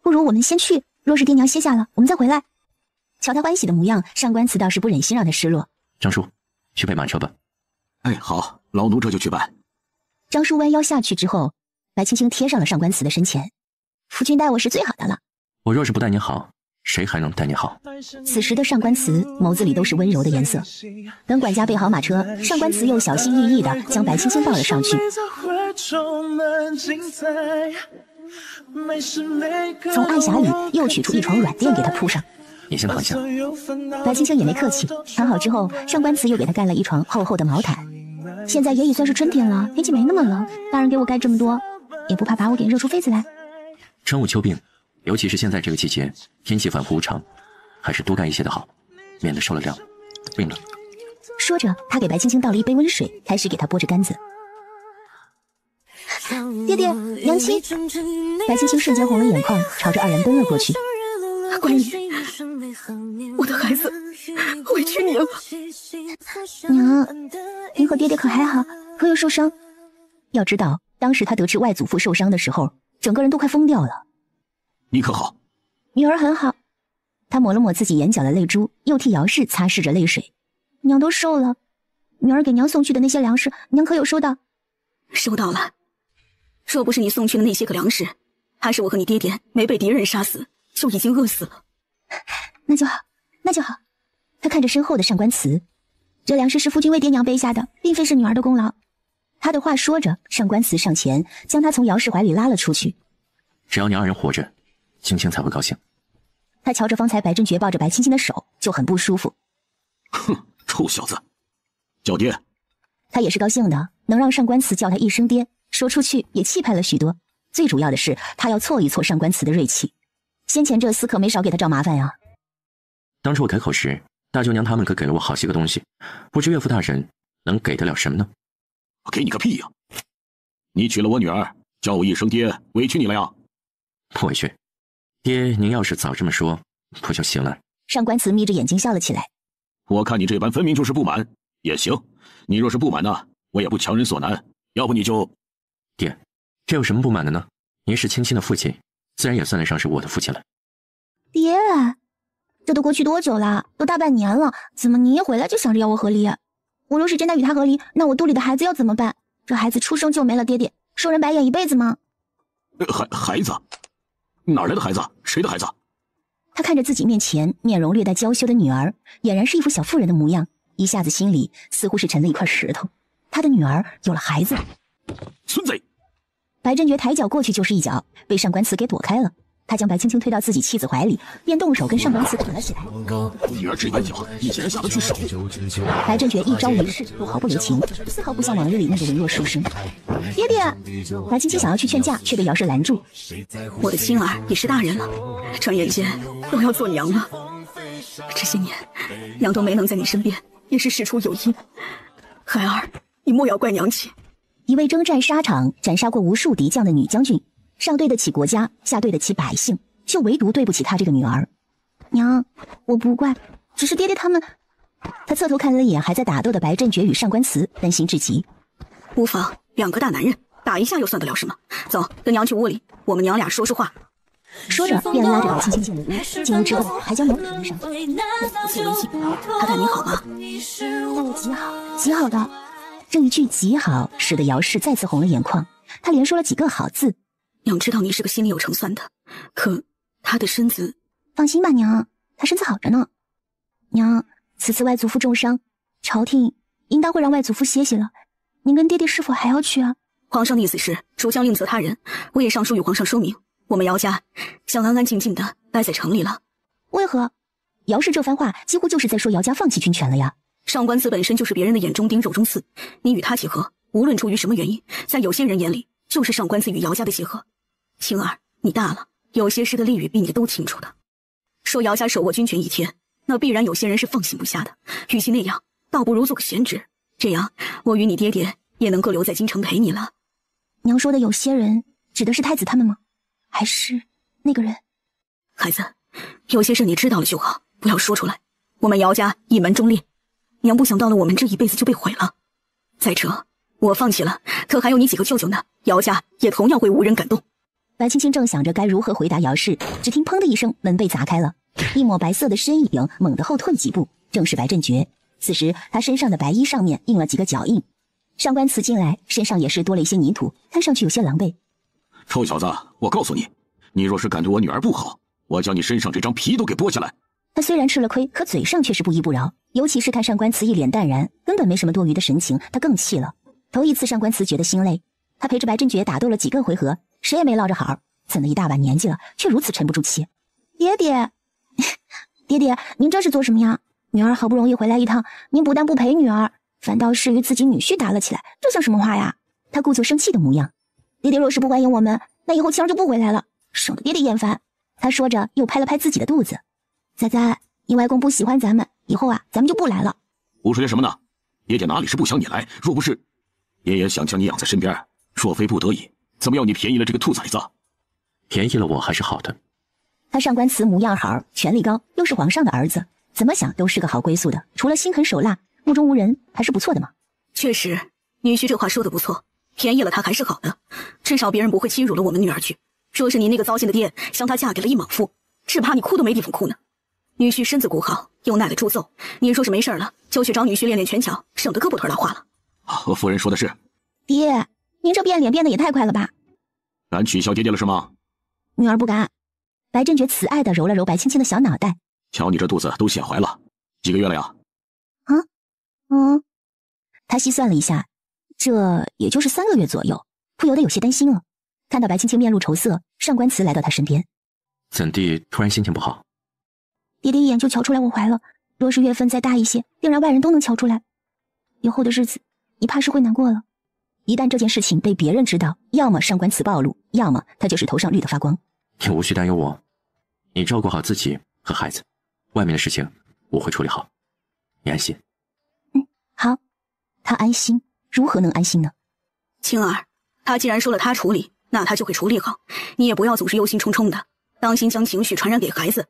[SPEAKER 3] 不如我们先去，若是爹娘歇下了，我们再回来。瞧他欢喜的模样，上官慈倒是不忍心让他失落。
[SPEAKER 1] 张叔，去备马车吧。
[SPEAKER 2] 哎，好，老奴这就去办。
[SPEAKER 3] 张叔弯腰下去之后，白青青贴上了上官慈的身前。夫君待我是最好的了。
[SPEAKER 1] 我若是不待你好，谁还能待你好？
[SPEAKER 3] 此时的上官慈眸子里都是温柔的颜色。等管家备好马车，上官慈又小心翼翼地将白青青抱了上去。从暗匣里又取出一床软垫给她铺上。
[SPEAKER 1] 你先躺下。
[SPEAKER 3] 白青青也没客气，躺好之后，上官慈又给她盖了一床厚厚的毛毯。现在也已算是春天了，天气没那么冷，大人给我盖这么多，也不怕把我给热出痱子来。
[SPEAKER 1] 春捂秋病，尤其是现在这个季节，天气反复无常，还是多盖一些的好，免得受了凉，病了。
[SPEAKER 3] 说着，他给白青青倒了一杯温水，开始给她拨着杆子。爹爹，娘亲！白青青瞬间红了眼眶，朝着二人奔了过去。
[SPEAKER 7] 关羽，我的孩子，委屈你了。
[SPEAKER 3] 娘，您和爹爹可还好？可有受伤？要知道，当时他得知外祖父受伤的时候，整个人都快疯掉了。
[SPEAKER 2] 你可好？
[SPEAKER 3] 女儿很好。他抹了抹自己眼角的泪珠，又替姚氏擦拭着泪水。娘都瘦了，女儿给娘送去的那些粮食，娘可有收到？
[SPEAKER 7] 收到了。若不是你送去的那些个粮食，还是我和你爹爹没被敌人杀死，就已经饿死了。
[SPEAKER 3] 那就好，那就好。他看着身后的上官慈，这粮食是夫君为爹娘背下的，并非是女儿的功劳。他的话说着，上官慈上前将他从姚氏怀里拉了出去。
[SPEAKER 1] 只要你二人活着，青青才会高兴。
[SPEAKER 3] 他瞧着方才白真觉抱着白青青的手，就很不舒服。
[SPEAKER 2] 哼，臭小子，叫爹。
[SPEAKER 3] 他也是高兴的，能让上官慈叫他一声爹，说出去也气派了许多。最主要的是，他要挫一挫上官慈的锐气。先前这厮可没少给他找麻烦呀。
[SPEAKER 1] 当初我改口时，大舅娘他们可给了我好些个东西，不知岳父大人能给得了什么呢？
[SPEAKER 2] 我给你个屁呀！你娶了我女儿，叫我一声爹，委屈你了呀？
[SPEAKER 1] 不委屈，爹，您要是早这么说，不就行了？
[SPEAKER 3] 上官慈眯着眼睛笑了起来。
[SPEAKER 2] 我看你这般分明就是不满，也行。你若是不满呢，我也不强人所难。要不你就……
[SPEAKER 1] 爹，这有什么不满的呢？您是青青的父亲，自然也算得上是我的父亲了。
[SPEAKER 3] 爹，这都过去多久了？都大半年了，怎么你一回来就想着要我和离？我若是真的与他和离，那我肚里的孩子要怎么办？这孩子出生就没了爹爹，受人白眼一辈子吗？
[SPEAKER 2] 孩子？哪来的孩子？谁的孩子？
[SPEAKER 3] 他看着自己面前面容略带娇羞的女儿，俨然是一副小妇人的模样，一下子心里似乎是沉了一块石头。他的女儿有了孩子。
[SPEAKER 2] 孙子！
[SPEAKER 3] 白真觉抬脚过去就是一脚，被上官慈给躲开了。他将白青青推到自己妻子怀里，便动手跟上官慈捆了起来。
[SPEAKER 2] 女儿只一脚，你竟然下得去手！
[SPEAKER 3] 白振觉一招一式都毫不留情，丝毫不像往日里那个文弱书生。爹爹，白青青想要去劝架，却被姚氏拦住。
[SPEAKER 7] 我的青儿也是大人了，转眼间都要做娘了。这些年，娘都没能在你身边，也是事出有因。孩儿，你莫要怪娘亲。
[SPEAKER 3] 一位征战沙场、斩杀过无数敌将的女将军，上对得起国家，下对得起百姓，就唯独对不起她这个女儿。娘，我不怪，只是爹爹他们……他侧头看了一眼还在打斗的白振觉与上官慈，担心至极。
[SPEAKER 7] 无妨，两个大男人打一下又算得了什么？走，跟娘去屋里，我们娘俩说说话。
[SPEAKER 3] 说着便拉着白青青进了屋，进屋之后还将娘扶上。
[SPEAKER 7] 不错为敬，他待你好吗？
[SPEAKER 3] 待我极好，极好的。这一句极好，使得姚氏再次红了眼眶。他连说了几个好字。
[SPEAKER 7] 娘知道你是个心里有成算的，可他的身子……
[SPEAKER 3] 放心吧，娘，他身子好着呢。娘，此次外祖父重伤，朝廷应当会让外祖父歇息了。您跟爹爹是否还要去啊？
[SPEAKER 7] 皇上的意思是，主将另择他人，我也上书与皇上说明，我们姚家想安安静静的待在城里了。
[SPEAKER 3] 为何？姚氏这番话几乎就是在说姚家放弃军权了呀。
[SPEAKER 7] 上官慈本身就是别人的眼中钉肉中刺，你与他结合，无论出于什么原因，在有些人眼里就是上官慈与姚家的结合。青儿，你大了，有些事的利与弊你都清楚的。说姚家手握军权一天，那必然有些人是放心不下的，与其那样，倒不如做个闲职，这样我与你爹爹也能够留在京城陪你了。
[SPEAKER 3] 娘说的有些人指的是太子他们吗？还是那个人？
[SPEAKER 7] 孩子，有些事你知道了就好，不要说出来。我们姚家一门忠烈，娘不想到了我们这一辈子就被毁了。再者，我放弃了，可还有你几个舅舅呢，姚家也同样会无人敢动。
[SPEAKER 3] 白青青正想着该如何回答姚氏，只听砰的一声，门被砸开了，一抹白色的身影猛地后退几步，正是白振觉。此时他身上的白衣上面印了几个脚印。上官慈进来，身上也是多了一些泥土，看上去有些狼狈。
[SPEAKER 2] 臭小子，我告诉你，你若是敢对我女儿不好，我将你身上这张皮都给剥下来。
[SPEAKER 3] 他虽然吃了亏，可嘴上却是不依不饶，尤其是看上官慈一脸淡然，根本没什么多余的神情，他更气了。头一次上官慈觉得心累，他陪着白振觉打斗了几个回合，谁也没落着好，怎么一大把年纪了，却如此沉不住气？爹爹，爹爹，您这是做什么呀？女儿好不容易回来一趟，您不但不陪女儿，反倒是与自己女婿打了起来，这像什么话呀？他故作生气的模样。爹爹若是不欢迎我们，那以后青儿就不回来了，省得爹爹厌烦。他说着又拍了拍自己的肚子。仔仔，你外公不喜欢咱们，以后啊，咱们就不来了。
[SPEAKER 2] 胡说些什么呢？爷爷哪里是不想你来，若不是爷爷想将你养在身边，若非不得已，怎么要你便宜了这个兔崽子？
[SPEAKER 1] 便宜了我还是好的。
[SPEAKER 3] 他上官慈模样好，权力高，又是皇上的儿子，怎么想都是个好归宿的，除了心狠手辣，目中无人，还是不错的嘛。
[SPEAKER 7] 确实，女婿这话说得不错，便宜了他还是好的，至少别人不会欺辱了我们女儿去。若是你那个糟心的爹将她嫁给了一莽夫，只怕你哭都没地方哭呢。女婿身子骨好，又耐得住揍，你若是没事了，就去找女婿练练拳脚，省得胳膊腿老化了。
[SPEAKER 2] 夫人说的是。
[SPEAKER 3] 爹，您这变脸变得也太快了吧？
[SPEAKER 2] 敢取笑爹爹了是吗？
[SPEAKER 3] 女儿不敢。白振觉慈爱地揉了揉白青青的小脑袋。
[SPEAKER 2] 瞧你这肚子都显怀了，几个月了呀？
[SPEAKER 3] 他细算了一下，这也就是3个月左右，不由得有些担心了。看到白青青面露愁色，上官慈来到他身边。
[SPEAKER 1] 怎地突然心情不好？
[SPEAKER 3] 爹爹一眼就瞧出来我怀了，若是月份再大一些，定让外人都能瞧出来。以后的日子，你怕是会难过了。一旦这件事情被别人知道，要么上官慈暴露，要么他就是头上绿的发光。
[SPEAKER 1] 你无需担忧我，你照顾好自己和孩子，外面的事情我会处理好，你安心。
[SPEAKER 3] 好。他安心，如何能安心呢？
[SPEAKER 7] 青儿，他既然说了他处理，那他就会处理好，你也不要总是忧心忡忡的，当心将情绪传染给孩子。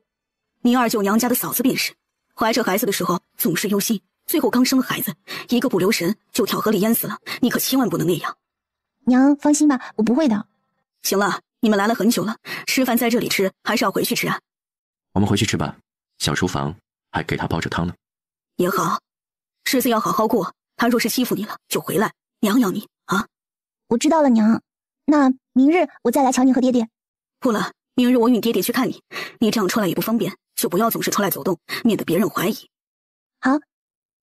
[SPEAKER 7] 你二舅娘家的嫂子便是，怀着孩子的时候总是忧心，最后刚生了孩子，一个不留神就跳河里淹死了，你可千万不能那样。
[SPEAKER 3] 娘放心吧，我不会的。
[SPEAKER 7] 行了，你们来了很久了，吃饭在这里吃，还是要回去吃啊？
[SPEAKER 1] 我们回去吃吧，小厨房还给他煲着汤呢。
[SPEAKER 7] 也好，日子要好好过，他若是欺负你了，就回来，娘养你啊。
[SPEAKER 3] 我知道了，娘。那明日我再来瞧你和爹爹。
[SPEAKER 7] 不了，明日我与爹爹去看你，你这样出来也不方便，就不要总是出来走动，免得别人怀疑。
[SPEAKER 3] 好，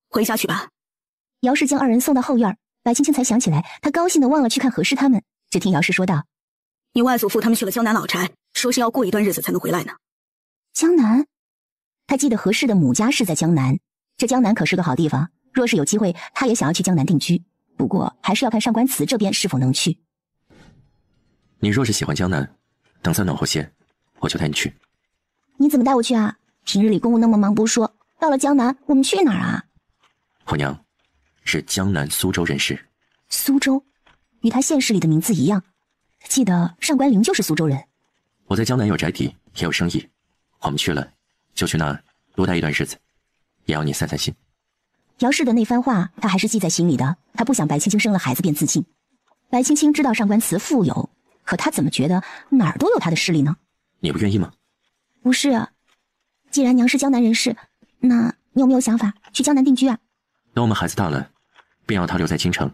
[SPEAKER 7] 回家去吧。
[SPEAKER 3] 姚氏将二人送到后院，白青青才想起来，她高兴地忘了去看何氏他们。只听姚氏说道：“
[SPEAKER 7] 你外祖父他们去了江南老宅，说是要过一段日子才能回来呢。
[SPEAKER 3] 江南，他记得何氏的母家是在江南，这江南可是个好地方。若是有机会，他也想要去江南定居，不过还是要看上官祠这边是否能去。
[SPEAKER 1] 你若是喜欢江南，等再暖和些，我就带你去。
[SPEAKER 3] 你怎么带我去啊？平日里公务那么忙不说，到了江南我们去哪儿啊？
[SPEAKER 1] 我娘是江南苏州人士。
[SPEAKER 3] 苏州，与他现实里的名字一样。记得上官灵就是苏州人。
[SPEAKER 1] 我在江南有宅邸，也有生意，我们去了就去那儿多待一段日子，也要你散散心。
[SPEAKER 3] 姚氏的那番话他还是记在心里的，他不想白青青生了孩子便自尽。白青青知道上官祠富有，可他怎么觉得哪儿都有他的势力呢？
[SPEAKER 1] 你不愿意吗？
[SPEAKER 3] 不是，既然娘是江南人士，那你有没有想法去江南定居啊？
[SPEAKER 1] 等我们孩子大了，便要他留在京城，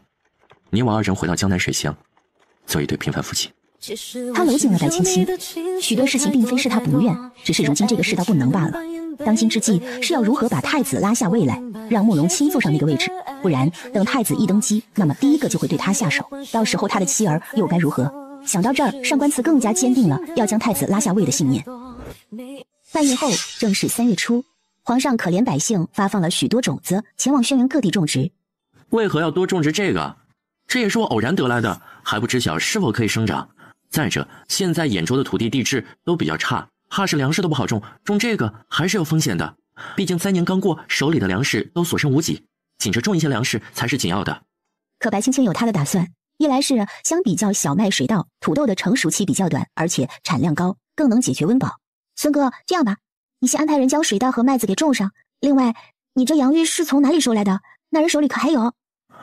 [SPEAKER 1] 你我二人回到江南水乡，做一对平凡夫妻。
[SPEAKER 3] 他搂紧了白青青，许多事情并非是他不愿，只是如今这个世道不能罢了。当今之计是要如何把太子拉下位来，让慕容亲坐上那个位置，不然等太子一登基，那么第一个就会对他下手，到时候他的妻儿又该如何？想到这儿，上官祠更加坚定了要将太子拉下位的信念。半月后，正是3月初，皇上可怜百姓，发放了许多种子前往轩辕各地种植。
[SPEAKER 10] 为何要多种植这个？这也是我偶然得来的，还不知晓是否可以生长。再者，现在兖州的土地地质都比较差，怕是粮食都不好种，种这个还是有风险的。毕竟3年刚过，手里的粮食都所剩无几，紧着种一些粮食才是紧要的。
[SPEAKER 3] 可白青青有他的打算，一来是相比较小麦、水稻、土豆的成熟期比较短，而且产量高，更能解决温饱。孙哥，这样吧，你先安排人将水稻和麦子给种上。另外，你这洋芋是从哪里收来的？那人手里可还有？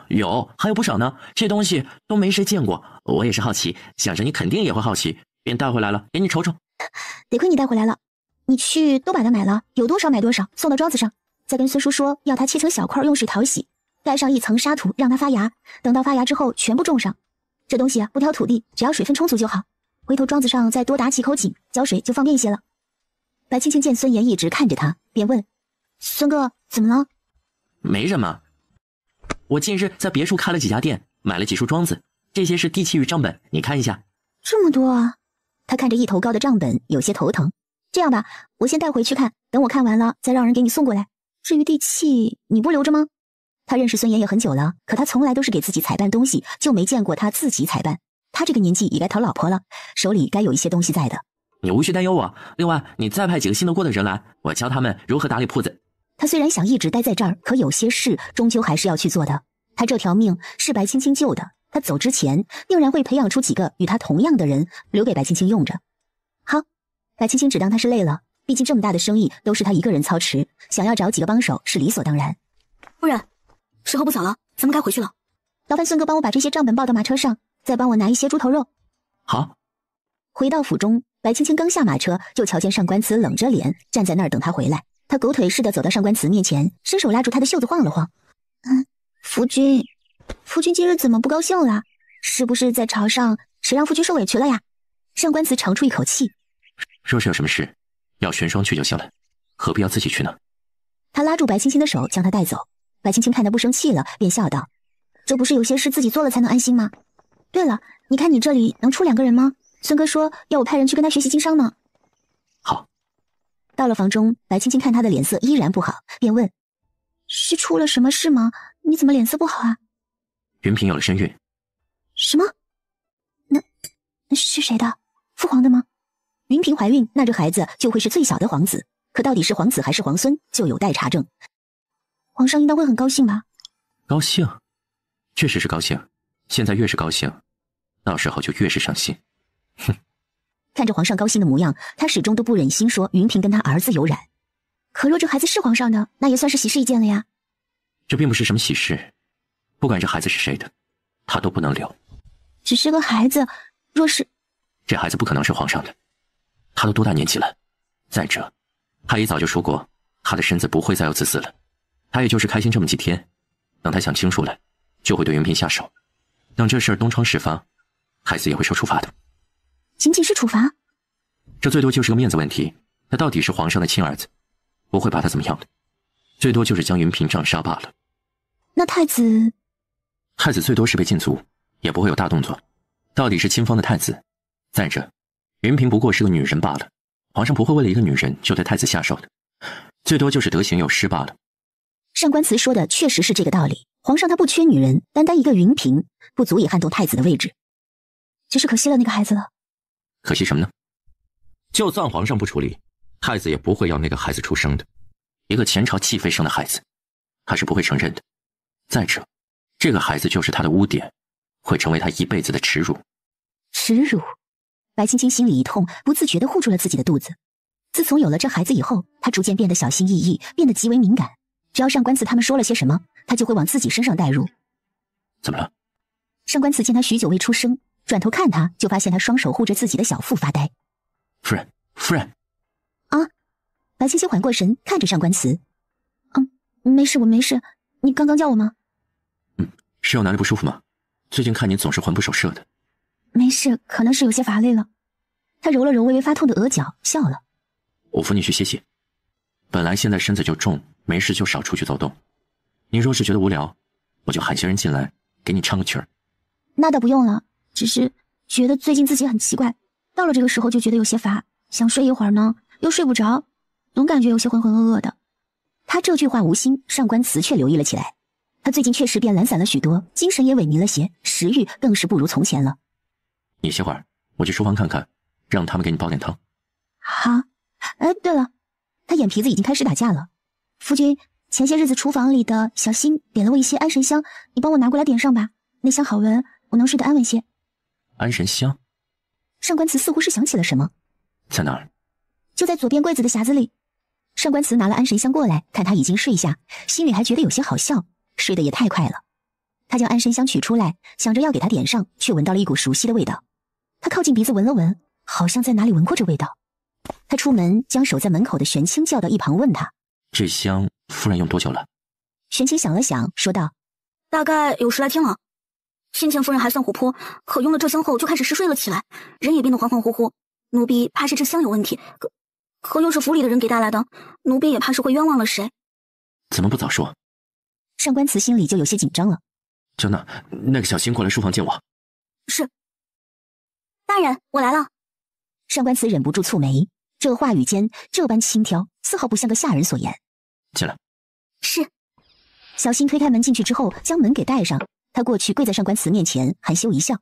[SPEAKER 10] 有，还有不少呢。这东西都没谁见过，我也是好奇，想着你肯定也会好奇，便带回来了，给你瞅瞅。
[SPEAKER 3] 得亏你带回来了，你去都把它买了，有多少买多少，送到庄子上。再跟孙叔说，要它切成小块，用水淘洗，盖上一层沙土，让它发芽。等到发芽之后，全部种上。这东西啊，不挑土地，只要水分充足就好。回头庄子上再多打几口井，浇水就方便一些了。白青青见孙岩一直看着他，便问：“孙哥，怎么了？”
[SPEAKER 10] 没什么。我近日在别处开了几家店，买了几束庄子，这些是地契与账本，你看一下。
[SPEAKER 3] 这么多啊！他看着一头高的账本，有些头疼。这样吧，我先带回去看，等我看完了，再让人给你送过来。至于地契，你不留着吗？他认识孙岩也很久了，可他从来都是给自己采办东西，就没见过他自己采办。他这个年纪也该讨老婆了，手里该有一些东西在的。
[SPEAKER 10] 你无需担忧我。另外，你再派几个信得过的人来，我教他们如何打理铺子。
[SPEAKER 3] 他虽然想一直待在这儿，可有些事终究还是要去做的。他这条命是白青青救的，他走之前定然会培养出几个与他同样的人，留给白青青用着。好，白青青只当他是累了，毕竟这么大的生意都是他一个人操持，想要找几个帮手是理所当然。
[SPEAKER 7] 夫人，时候不早了，咱们该回去了。
[SPEAKER 3] 劳烦孙哥帮我把这些账本报到马车上，再帮我拿一些猪头肉。
[SPEAKER 10] 好。
[SPEAKER 3] 回到府中，白青青刚下马车，就瞧见上官慈冷着脸站在那儿等他回来。他狗腿似的走到上官慈面前，伸手拉住他的袖子晃了晃。夫君今日怎么不高兴了？是不是在朝上谁让夫君受委屈了呀？上官慈长出一口气。
[SPEAKER 1] 若是有什么事，要玄霜去就行了，何必要自己去呢？
[SPEAKER 3] 他拉住白青青的手，将她带走。白青青看他不生气了，便笑道：“这不是有些事自己做了才能安心吗？对了，你看你这里能出2个人吗？孙哥说要我派人去跟他学习经商呢。”
[SPEAKER 1] 好。
[SPEAKER 3] 到了房中，白青青看他的脸色依然不好，便问：“是出了什么事吗？你怎么脸色不好啊？”
[SPEAKER 1] 云嫔有了身孕。
[SPEAKER 3] 什么？那是谁的？父皇的吗？云嫔怀孕，那这孩子就会是最小的皇子，可到底是皇子还是皇孙，就有待查证。皇上应当会很高兴吧？
[SPEAKER 1] 高兴，确实是高兴。现在越是高兴，到时候就越是伤心。哼！
[SPEAKER 3] 看着皇上高兴的模样，他始终都不忍心说云嫔跟他儿子有染。可若这孩子是皇上的，那也算是喜事一件了呀。
[SPEAKER 1] 这并不是什么喜事，不管这孩子是谁的，他都不能留。
[SPEAKER 3] 只是个孩子，若是……
[SPEAKER 1] 这孩子不可能是皇上的，他都多大年纪了？再者，他也早就说过，他的身子不会再有子嗣了。他也就是开心这么几天，等他想清楚了，就会对云嫔下手。等这事儿东窗事发，孩子也会受处罚的。
[SPEAKER 3] 仅仅是处罚？
[SPEAKER 1] 这最多就是个面子问题。他到底是皇上的亲儿子，不会把他怎么样的，最多就是将云嫔杖杀罢了。
[SPEAKER 3] 那太子
[SPEAKER 1] 最多是被禁足，也不会有大动作。到底是亲封的太子，再者，云嫔不过是个女人罢了，皇上不会为了一个女人就对太子下手的，最多就是德行有失罢了。
[SPEAKER 3] 上官慈说的确实是这个道理，皇上他不缺女人，单单一个云嫔不足以撼动太子的位置。就是可惜了那个孩子了。
[SPEAKER 1] 可惜什么呢？就算皇上不处理，太子也不会要那个孩子出生的。一个前朝弃妃生的孩子，他是不会承认的。再者，这个孩子就是他的污点，会成为他一辈子的耻辱。
[SPEAKER 3] 耻辱？白青青心里一痛，不自觉地护住了自己的肚子。自从有了这孩子以后，她逐渐变得小心翼翼，变得极为敏感。只要上官慈他们说了些什么，她就会往自己身上带入。
[SPEAKER 1] 怎么了？
[SPEAKER 3] 上官慈见他许久未出声，转头看他，就发现他双手护着自己的小腹发呆。
[SPEAKER 1] 夫人，夫人。
[SPEAKER 3] 啊！白青青缓过神，看着上官慈。没事，我没事。你刚刚叫我吗？
[SPEAKER 1] 是有哪里不舒服吗？最近看你总是魂不守舍的。
[SPEAKER 3] 没事，可能是有些乏累了。他揉了揉微微发痛的额角，笑了。
[SPEAKER 1] 我扶你去歇歇。本来现在身子就重，没事就少出去走动。你若是觉得无聊，我就喊些人进来，给你唱个曲儿。
[SPEAKER 3] 那倒不用了，只是觉得最近自己很奇怪，到了这个时候就觉得有些乏，想睡一会儿呢，又睡不着，总感觉有些浑浑噩噩的。他这句话无心，上官慈却留意了起来。他最近确实变懒散了许多，精神也萎靡了些，食欲更是不如从前了。
[SPEAKER 1] 你歇会儿，我去书房看看，让他们给你煲点汤。
[SPEAKER 3] 好。对了，他眼皮子已经开始打架了。夫君，前些日子厨房里的小新点了我一些安神香，你帮我拿过来点上吧，那香好闻，我能睡得安稳些。
[SPEAKER 1] 安神香？
[SPEAKER 3] 上官慈似乎是想起了什么。
[SPEAKER 1] 在哪儿？
[SPEAKER 3] 就在左边柜子的匣子里。上官慈拿了安神香过来，看他已经睡下，心里还觉得有些好笑，睡得也太快了。他将安神香取出来，想着要给他点上，却闻到了一股熟悉的味道。他靠近鼻子闻了闻，好像在哪里闻过这味道。他出门将守在门口的玄清叫到一旁，问他：
[SPEAKER 1] 这香夫人用多久了？
[SPEAKER 3] 玄清想了想，说道：
[SPEAKER 7] 大概有10来天了。先前夫人还算活泼，可用了这香后就开始嗜睡了起来，人也变得恍恍惚惚。奴婢怕是这香有问题，可又是府里的人给带来的，奴婢也怕是会冤枉了谁。
[SPEAKER 1] 怎么不早说？
[SPEAKER 3] 上官慈心里就有些紧张了。
[SPEAKER 1] 就那个小新过来书房见我。
[SPEAKER 7] 是。大人，我来了。
[SPEAKER 3] 上官慈忍不住蹙眉，这话语间这般轻佻，丝毫不像个下人所言。
[SPEAKER 1] 进来。
[SPEAKER 7] 是。
[SPEAKER 3] 小新推开门进去之后，将门给带上。他过去跪在上官慈面前，含羞一笑：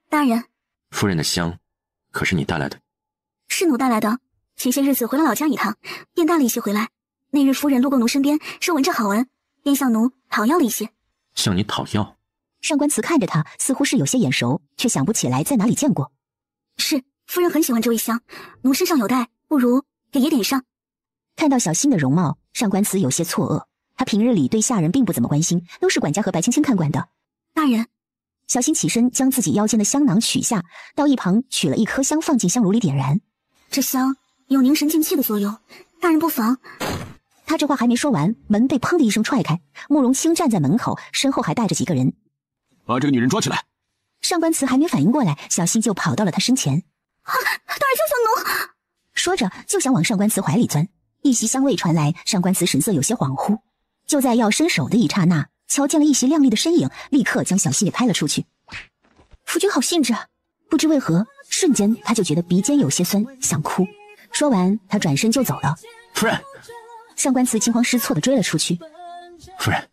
[SPEAKER 7] 大人，
[SPEAKER 1] 夫人的香可是你带来的？
[SPEAKER 7] 是奴带来的。前些日子回了老家一趟，便带了一些回来。那日夫人路过奴身边，说闻着好闻，便向奴讨要了一些。
[SPEAKER 1] 向你讨要？
[SPEAKER 3] 上官慈看着他，似乎是有些眼熟，却想不起来在哪里见过。
[SPEAKER 7] 是，夫人很喜欢这味香，奴身上有带，不如给爷点上。
[SPEAKER 3] 看到小新的容貌，上官慈有些错愕。他平日里对下人并不怎么关心，都是管家和白青青看管的。
[SPEAKER 7] 大人，
[SPEAKER 3] 小新起身将自己腰间的香囊取下，到一旁取了一颗香放进香炉里点燃。
[SPEAKER 7] 这香有凝神静气的作用，大人不妨。
[SPEAKER 3] 他这话还没说完，门被砰的一声踹开，慕容清站在门口，身后还带着几个人。
[SPEAKER 14] 把这个女人抓起来！
[SPEAKER 3] 上官慈还没反应过来，小新就跑到了他身前。
[SPEAKER 7] 大人救救奴！
[SPEAKER 3] 说着就想往上官慈怀里钻。一袭香味传来，上官慈神色有些恍惚。就在要伸手的一刹那，瞧见了一袭亮丽的身影，立刻将小新给拍了出去。夫君好兴致啊！不知为何，瞬间他就觉得鼻尖有些酸，想哭。说完，他转身就走了。
[SPEAKER 1] 夫人！
[SPEAKER 3] 上官慈惊慌失措地追了出去。
[SPEAKER 1] 夫人！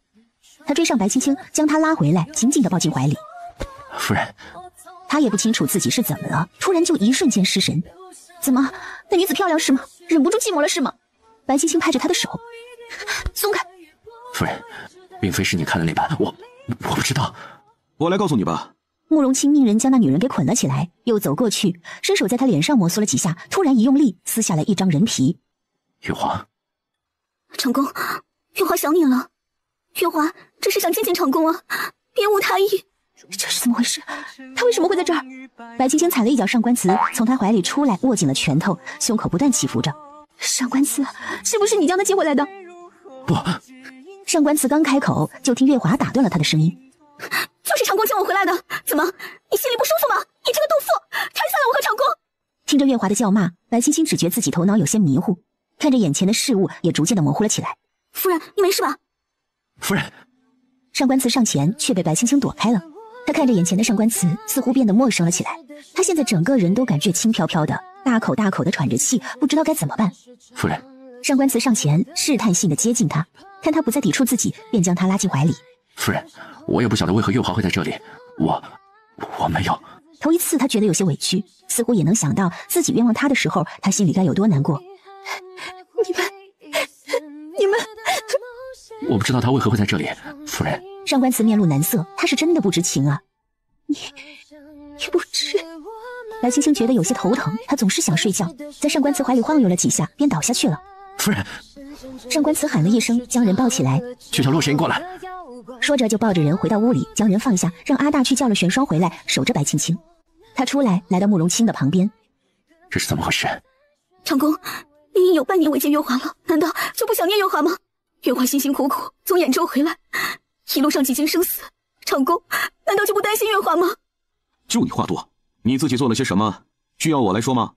[SPEAKER 3] 他追上白青青，将她拉回来，紧紧地抱进怀里。
[SPEAKER 1] 夫人！
[SPEAKER 3] 他也不清楚自己是怎么了，突然就一瞬间失神。怎么，那女子漂亮是吗？忍不住寂寞了是吗？白青青拍着他的手，松开。
[SPEAKER 1] 夫人，并非是你看的那般，我不知道。
[SPEAKER 14] 我来告诉你吧。
[SPEAKER 3] 慕容清命人将那女人给捆了起来，又走过去，伸手在她脸上摩挲了几下，突然一用力，撕下了一张人皮。
[SPEAKER 1] 玉华，
[SPEAKER 7] 长公，玉华想你了。玉华，这是想见见长公啊，别无他意。
[SPEAKER 3] 这是怎么回事？他为什么会在这儿？白青青踩了一脚上官慈，从他怀里出来，握紧了拳头，胸口不断起伏着。上官慈，是不是你将他接回来的？
[SPEAKER 1] 不。
[SPEAKER 3] 上官慈刚开口，就听月华打断了他的声音。
[SPEAKER 7] 就是长公叫我回来的，怎么，你心里不舒服吗？你这个毒妇，拆散了我和长公！
[SPEAKER 3] 听着月华的叫骂，白青青只觉自己头脑有些迷糊，看着眼前的事物也逐渐的模糊了起来。
[SPEAKER 7] 夫人，你没事吧？
[SPEAKER 1] 夫人！
[SPEAKER 3] 上官慈上前，却被白青青躲开了。他看着眼前的上官慈，似乎变得陌生了起来。他现在整个人都感觉轻飘飘的，大口大口的喘着气，不知道该怎么办。
[SPEAKER 1] 夫人，
[SPEAKER 3] 上官慈上前试探性的接近他，看他不再抵触自己，便将他拉进怀里。
[SPEAKER 1] 夫人，我也不晓得为何月华会在这里，我没有。
[SPEAKER 3] 头一次他觉得有些委屈，似乎也能想到自己冤枉他的时候，他心里该有多难过。你们，
[SPEAKER 1] 我不知道他为何会在这里，夫人。
[SPEAKER 3] 上官慈面露难色，他是真的不知情啊。你不知。白青青觉得有些头疼，她总是想睡觉，在上官慈怀里晃悠了几下，便倒下去了。
[SPEAKER 1] 夫人，
[SPEAKER 3] 上官慈喊了一声，将人抱起来，
[SPEAKER 1] 去叫洛神医过来。
[SPEAKER 3] 说着就抱着人回到屋里，将人放下，让阿大去叫了玄霜回来守着白青青。他出来，来到慕容清的旁边。
[SPEAKER 1] 这是怎么回事？
[SPEAKER 6] 长公，您已有半年未见月华了，难道就不想念月华吗？月华辛辛苦苦从兖州回来，一路上几经生死，长公难道就不担心月华吗？
[SPEAKER 14] 就你话多，你自己做了些什么，需要我来说吗？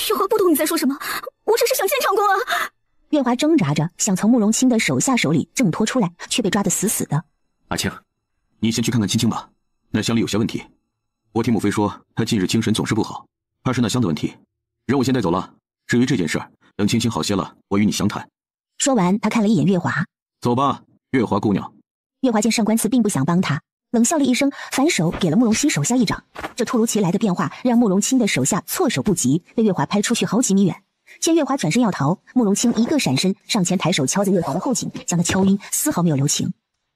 [SPEAKER 6] 月华不懂你在说什么，我只是想见长公啊。
[SPEAKER 3] 月华挣扎着想从慕容清的手下手里挣脱出来，却被抓得死死的。
[SPEAKER 14] 阿青，你先去看看青青吧，那箱里有些问题。我听母妃说，她近日精神总是不好，怕是那箱的问题。让我先带走了。至于这件事，等青青好些了，我与你详谈。
[SPEAKER 3] 说完，他看了一眼月华。
[SPEAKER 14] 走吧，月华姑娘。
[SPEAKER 3] 月华见上官慈并不想帮他，冷笑了一声，反手给了慕容清手下一掌。这突如其来的变化让慕容清的手下措手不及，被月华拍出去好几米远。见月华转身要逃，慕容清一个闪身上前抬手敲在月华的后颈，将他敲晕，丝毫没有留情。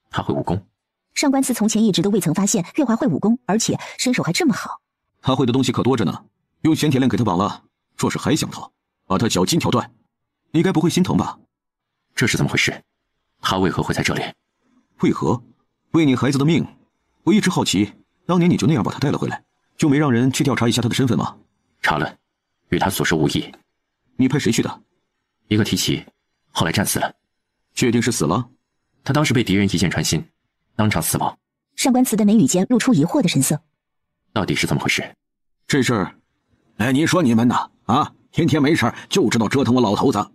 [SPEAKER 1] 他会武功。
[SPEAKER 3] 上官慈从前一直都未曾发现月华会武功，而且身手还这么好。
[SPEAKER 14] 他会的东西可多着呢，用玄铁链给他绑了，若是还想逃，把他脚筋挑断。你该不会心疼吧？
[SPEAKER 1] 这是怎么回事？他为何会在这里？
[SPEAKER 14] 为何？为你孩子的命。我一直好奇，当年你就那样把他带了回来，就没让人去调查一下他的身份吗？
[SPEAKER 1] 查了，与他所说无异。
[SPEAKER 14] 你派谁去的？
[SPEAKER 1] 一个提旗，后来战死了。
[SPEAKER 14] 确定是死了？
[SPEAKER 1] 他当时被敌人一箭穿心，当场死亡。
[SPEAKER 3] 上官慈的眉宇间露出疑惑的神色。
[SPEAKER 1] 到底是怎么回事？
[SPEAKER 14] 这事儿，
[SPEAKER 2] 你说你们呢？啊，天天没事就知道折腾我老头子。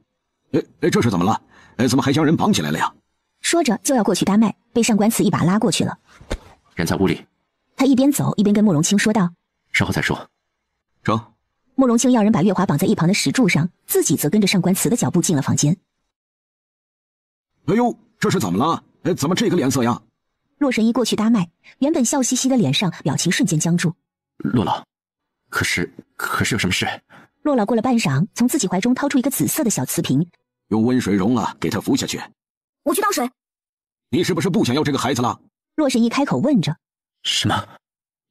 [SPEAKER 2] 这是怎么了？怎么还将人绑起来了呀？
[SPEAKER 3] 说着就要过去搭脉，被上官慈一把拉过去了。
[SPEAKER 1] 人在屋里。
[SPEAKER 3] 他一边走一边跟慕容清说道：“
[SPEAKER 1] 稍后再说。”
[SPEAKER 14] 成。
[SPEAKER 3] 慕容清要人把月华绑在一旁的石柱上，自己则跟着上官慈的脚步进了房间。
[SPEAKER 2] 哎呦，这是怎么了？怎么这个脸色呀？
[SPEAKER 3] 洛神医过去搭脉，原本笑嘻嘻的脸上表情瞬间僵住。
[SPEAKER 1] 洛老，可是有什么事？
[SPEAKER 3] 洛老过了半晌，从自己怀中掏出一个紫色的小瓷瓶，
[SPEAKER 2] 用温水溶了，给他服下去。
[SPEAKER 6] 我去倒水。
[SPEAKER 2] 你是不是不想要这个孩子了？
[SPEAKER 3] 洛神医开口问着。
[SPEAKER 1] 什么？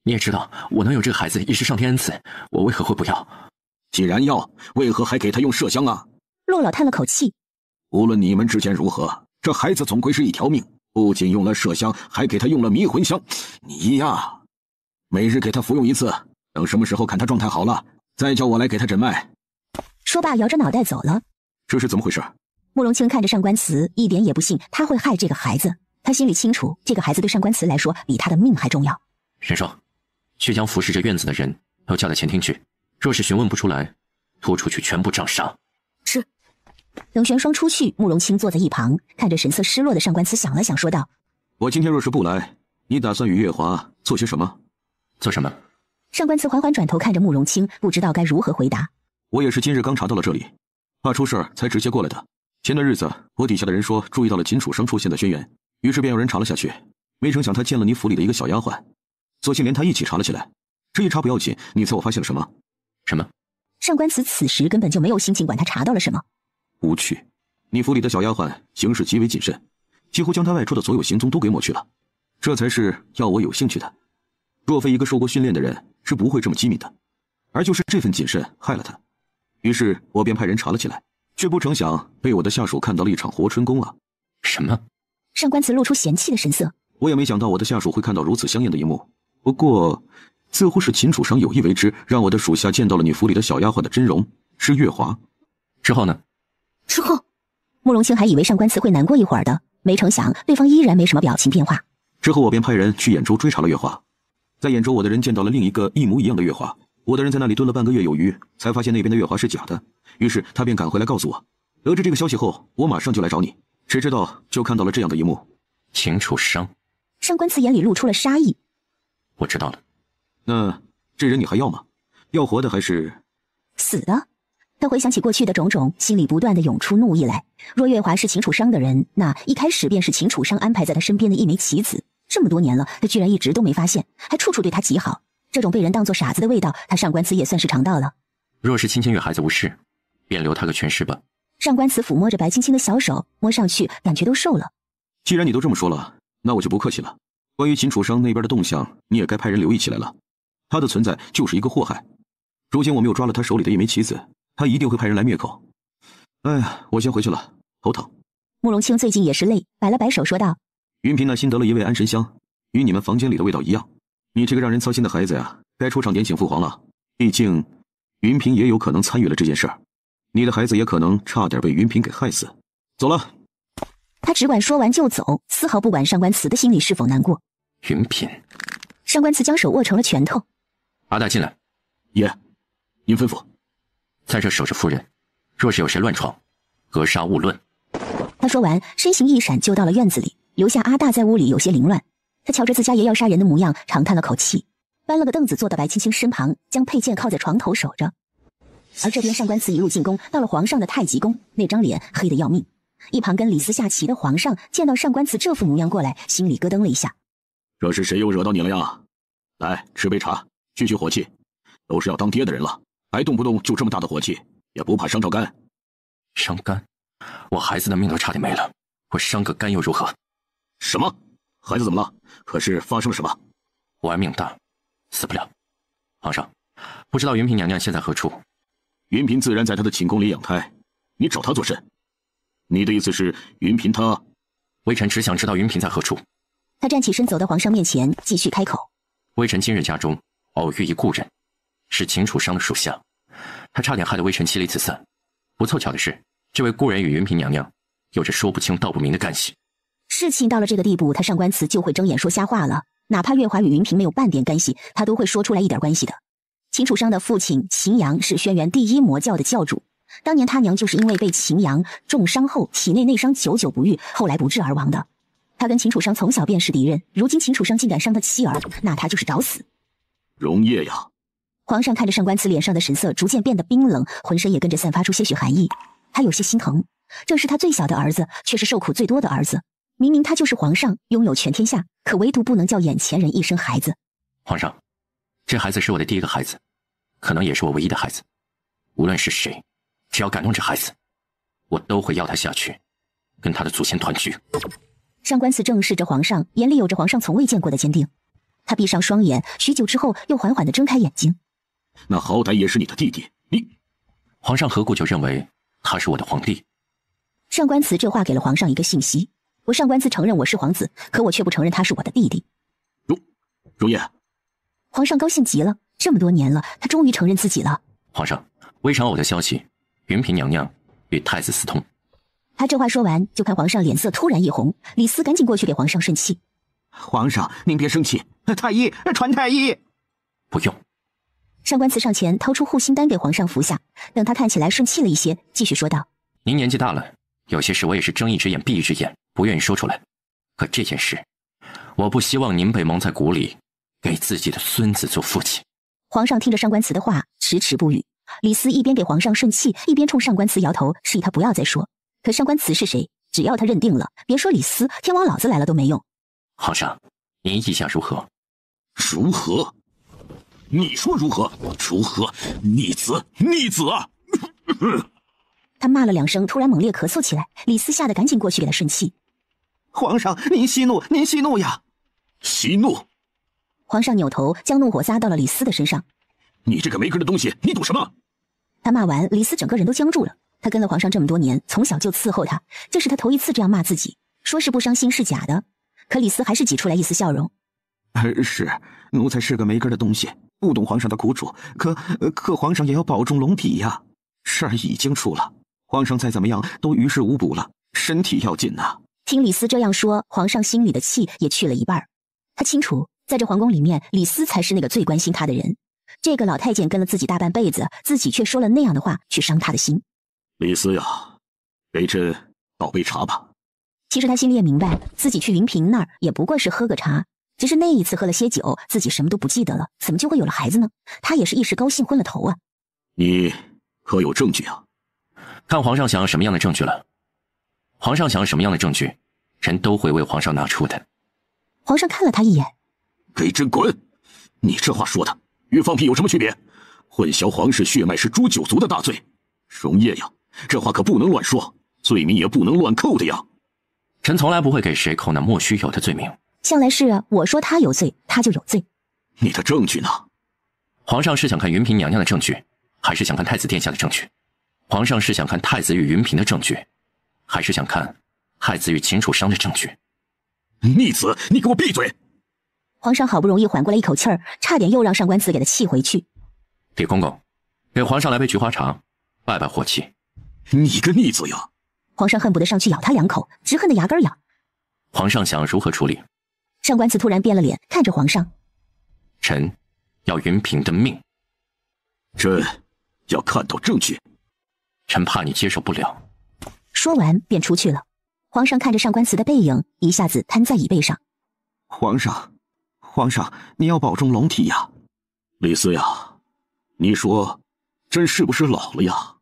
[SPEAKER 1] 你也知道我能有这个孩子已是上天恩赐，我为何会不要？
[SPEAKER 2] 既然要，为何还给他用麝香啊？
[SPEAKER 3] 洛老叹了口气。
[SPEAKER 2] 无论你们之间如何，这孩子总归是一条命，不仅用了麝香，还给他用了迷魂香。你呀，每日给他服用一次，等什么时候看他状态好了，再叫我来给他诊脉。
[SPEAKER 3] 说罢摇着脑袋走了。
[SPEAKER 14] 这是怎么回事？
[SPEAKER 3] 慕容清看着上官慈，一点也不信他会害这个孩子。他心里清楚，这个孩子对上官慈来说比他的命还重要。
[SPEAKER 1] 玄霜，去将服侍这院子的人都叫到前厅去，若是询问不出来，拖出去全部杖杀。
[SPEAKER 6] 是。
[SPEAKER 3] 等玄霜出去，慕容清坐在一旁，看着神色失落的上官慈，想了想，说道：“
[SPEAKER 14] 我今天若是不来，你打算与月华做些什么？”
[SPEAKER 1] 做什么？
[SPEAKER 3] 上官慈缓缓转头看着慕容清，不知道该如何回答。
[SPEAKER 14] 我也是今日刚查到了这里，怕出事儿才直接过来的。前段日子，我底下的人说注意到了秦楚生出现的轩辕，于是便有人查了下去。没成想他见了你府里的一个小丫鬟，索性连他一起查了起来。这一查不要紧，你猜我发现了什么？
[SPEAKER 1] 什么？
[SPEAKER 3] 上官慈此时根本就没有心情管他查到了什么。
[SPEAKER 14] 无趣，你府里的小丫鬟行事极为谨慎，几乎将他外出的所有行踪都给抹去了，这才是要我有兴趣的。若非一个受过训练的人，是不会这么机敏的。而就是这份谨慎害了他，于是我便派人查了起来，却不成想被我的下属看到了一场活春宫啊！
[SPEAKER 1] 什么？
[SPEAKER 3] 上官慈露出嫌弃的神色。
[SPEAKER 14] 我也没想到我的下属会看到如此香艳的一幕，不过似乎是秦楚生有意为之，让我的属下见到了你府里的小丫鬟的真容，是月华。
[SPEAKER 1] 之后呢？
[SPEAKER 6] 之后，
[SPEAKER 3] 慕容清还以为上官慈会难过一会儿的，没成想对方依然没什么表情变化。
[SPEAKER 14] 之后我便派人去兖州追查了月华，在兖州我的人见到了另一个一模一样的月华，我的人在那里蹲了半个月有余，才发现那边的月华是假的，于是他便赶回来告诉我。得知这个消息后，我马上就来找你，谁知道就看到了这样的一幕。
[SPEAKER 1] 秦楚生。
[SPEAKER 3] 上官慈眼里露出了杀意。
[SPEAKER 1] 我知道了。
[SPEAKER 14] 那这人你还要吗？要活的还是？
[SPEAKER 3] 死的？他回想起过去的种种，心里不断的涌出怒意来。若月华是秦楚商的人，那一开始便是秦楚商安排在他身边的一枚棋子。这么多年了，他居然一直都没发现，还处处对他极好。这种被人当作傻子的味道，他上官慈也算是尝到了。
[SPEAKER 1] 若是青青与孩子无事，便留他个全尸吧。
[SPEAKER 3] 上官慈抚摸着白青青的小手，摸上去感觉都瘦了。
[SPEAKER 9] 既然你都这么说了，那我就不客气了。关于秦楚商那边的动向，你也该派人留意起来了。他的存在就是一个祸害。如今我们又抓了他手里的一枚棋子，他一定会派人来灭口。哎呀，我先回去了，头疼。
[SPEAKER 3] 慕容清最近也是累，摆了摆手说道：
[SPEAKER 9] 云嫔那新得了一味安神香，与你们房间里的味道一样。你这个让人操心的孩子呀，该出场点醒父皇了。毕竟云嫔也有可能参与了这件事儿，你的孩子也可能差点被云嫔给害死。走了。
[SPEAKER 3] 他只管说完就走，丝毫不管上官慈的心里是否难过。
[SPEAKER 1] 云嫔。
[SPEAKER 3] 上官慈将手握成了拳头。
[SPEAKER 1] 阿大进来。
[SPEAKER 2] 爷，您吩咐。
[SPEAKER 1] 在这守着夫人，若是有谁乱闯，格杀勿论。
[SPEAKER 3] 他说完，身形一闪就到了院子里，留下阿大在屋里有些凌乱。他瞧着自家爷要杀人的模样，长叹了口气，搬了个凳子坐到白青青身旁，将佩剑靠在床头守着。而这边上官慈一路进宫，到了皇上的太极宫，那张脸黑得要命。一旁跟李斯下棋的皇上见到上官慈这副模样过来，心里咯噔了一下。
[SPEAKER 2] 这是谁又惹到你了呀？来，吃杯茶，去去火气。都是要当爹的人了，还动不动就这么大的火气，也不怕伤着肝。
[SPEAKER 1] 伤肝？我孩子的命都差点没了，我伤个肝又如何？
[SPEAKER 2] 什么？孩子怎么了？可是发生了什么？
[SPEAKER 1] 我爱命大，死不了。皇上，不知道云嫔娘娘现在何处？
[SPEAKER 2] 云嫔自然在她的寝宫里养胎，你找她做甚？你的意思是云嫔她……
[SPEAKER 1] 微臣只想知道云嫔在何处。
[SPEAKER 3] 他站起身走到皇上面前，继续开口：
[SPEAKER 1] 微臣今日家中偶遇一故人，是秦楚商的属下，他差点害得微臣妻离子散。不凑巧的是，这位故人与云嫔娘娘有着说不清道不明的干系。
[SPEAKER 3] 事情到了这个地步，他上官慈就会睁眼说瞎话了。哪怕月华与云嫔没有半点干系，他都会说出来一点关系的。秦楚商的父亲秦阳是轩辕第一魔教的教主，当年他娘就是因为被秦阳重伤后体内内伤久久不愈，后来不治而亡的。他跟秦楚商从小便是敌人，如今秦楚商竟敢伤他妻儿，那他就是找死。
[SPEAKER 2] 容叶呀！
[SPEAKER 3] 皇上看着上官慈脸上的神色逐渐变得冰冷，浑身也跟着散发出些许寒意。他有些心疼，这是他最小的儿子，却是受苦最多的儿子。明明他就是皇上，拥有全天下，可唯独不能叫眼前人一声孩子。
[SPEAKER 1] 皇上，这孩子是我的第一个孩子，可能也是我唯一的孩子。无论是谁，只要敢动这孩子，我都会要他下去，跟他的祖先团聚。
[SPEAKER 3] 上官慈正视着皇上，眼里有着皇上从未见过的坚定。他闭上双眼，许久之后又缓缓地睁开眼睛。
[SPEAKER 2] 那好歹也是你的弟弟，你……
[SPEAKER 1] 皇上何故就认为他是我的皇帝？
[SPEAKER 3] 上官慈这话给了皇上一个信息：我上官慈承认我是皇子，可我却不承认他是我的弟弟。
[SPEAKER 2] 如叶，
[SPEAKER 3] 皇上高兴极了，这么多年了，他终于承认自己了。
[SPEAKER 1] 皇上，微臣偶的消息，云嫔娘娘与太子私通。
[SPEAKER 3] 他这话说完，就看皇上脸色突然一红，李斯赶紧过去给皇上顺气。
[SPEAKER 14] 皇上，您别生气，太医，传太医。
[SPEAKER 1] 不用。
[SPEAKER 3] 上官慈上前掏出护心丹给皇上服下，等他看起来顺气了一些，继续说道：
[SPEAKER 1] 您年纪大了，有些事我也是睁一只眼闭一只眼，不愿意说出来。可这件事，我不希望您被蒙在鼓里，给自己的孙子做父亲。
[SPEAKER 3] 皇上听着上官慈的话，迟迟不语。李斯一边给皇上顺气，一边冲上官慈摇头，示意他不要再说。可上官慈是谁？只要他认定了，别说李斯，天王老子来了都没用。
[SPEAKER 1] 皇上，您意下如何？
[SPEAKER 2] 如何？你说如何？如何？逆子，逆子啊！
[SPEAKER 3] 他骂了两声，突然猛烈咳嗽起来。李斯吓得赶紧过去给他顺气。
[SPEAKER 14] 皇上，您息怒，您息怒呀！
[SPEAKER 2] 息怒！
[SPEAKER 3] 皇上扭头将怒火撒到了李斯的身上。
[SPEAKER 2] 你这个没根的东西，你赌什么？
[SPEAKER 3] 他骂完，李斯整个人都僵住了。他跟了皇上这么多年，从小就伺候他，这是他头一次这样骂自己，说是不伤心是假的。可李斯还是挤出来一丝笑容。
[SPEAKER 14] 是，奴才是个没根的东西，不懂皇上的苦楚，可皇上也要保重龙体呀。事儿已经出了，皇上再怎么样都于事无补了，身体要紧呐。
[SPEAKER 3] 听李斯这样说，皇上心里的气也去了一半。他清楚，在这皇宫里面，李斯才是那个最关心他的人。这个老太监跟了自己大半辈子，自己却说了那样的话去伤他的心。
[SPEAKER 2] 李斯呀，给朕倒杯茶吧。
[SPEAKER 3] 其实他心里也明白，自己去云嫔那儿也不过是喝个茶，只是那一次喝了些酒，自己什么都不记得了，怎么就会有了孩子呢？他也是一时高兴昏了头啊。
[SPEAKER 2] 你可有证据啊？
[SPEAKER 1] 看皇上想要什么样的证据了。皇上想要什么样的证据，臣都会为皇上拿出的。
[SPEAKER 3] 皇上看了他一眼，
[SPEAKER 2] 给朕滚！你这话说的与放屁有什么区别？混淆皇室血脉是诛九族的大罪。荣烨呀，这话可不能乱说，罪名也不能乱扣的呀。
[SPEAKER 1] 臣从来不会给谁扣那莫须有的罪名。
[SPEAKER 3] 向来是我说他有罪，他就有罪。
[SPEAKER 2] 你的证据呢？
[SPEAKER 1] 皇上是想看云嫔娘娘的证据，还是想看太子殿下的证据？皇上是想看太子与云嫔的证据，还是想看太子与秦楚商的证据？
[SPEAKER 2] 逆子，你给我闭嘴！
[SPEAKER 3] 皇上好不容易缓过来一口气儿，差点又让上官子给他气回去。
[SPEAKER 1] 李公公，给皇上来杯菊花茶，败败火气。
[SPEAKER 2] 你个逆子呀！
[SPEAKER 3] 皇上恨不得上去咬他2口，直恨得牙根痒。
[SPEAKER 1] 皇上想如何处理？
[SPEAKER 3] 上官子突然变了脸，看着皇上。
[SPEAKER 1] 臣要云嫔的命。
[SPEAKER 2] 朕要看到证据。
[SPEAKER 1] 臣怕你接受不了。
[SPEAKER 3] 说完便出去了。皇上看着上官慈的背影，一下子瘫在椅背上。
[SPEAKER 14] 皇上，你要保重龙体呀。
[SPEAKER 2] 李斯呀，你说朕是不是老了呀？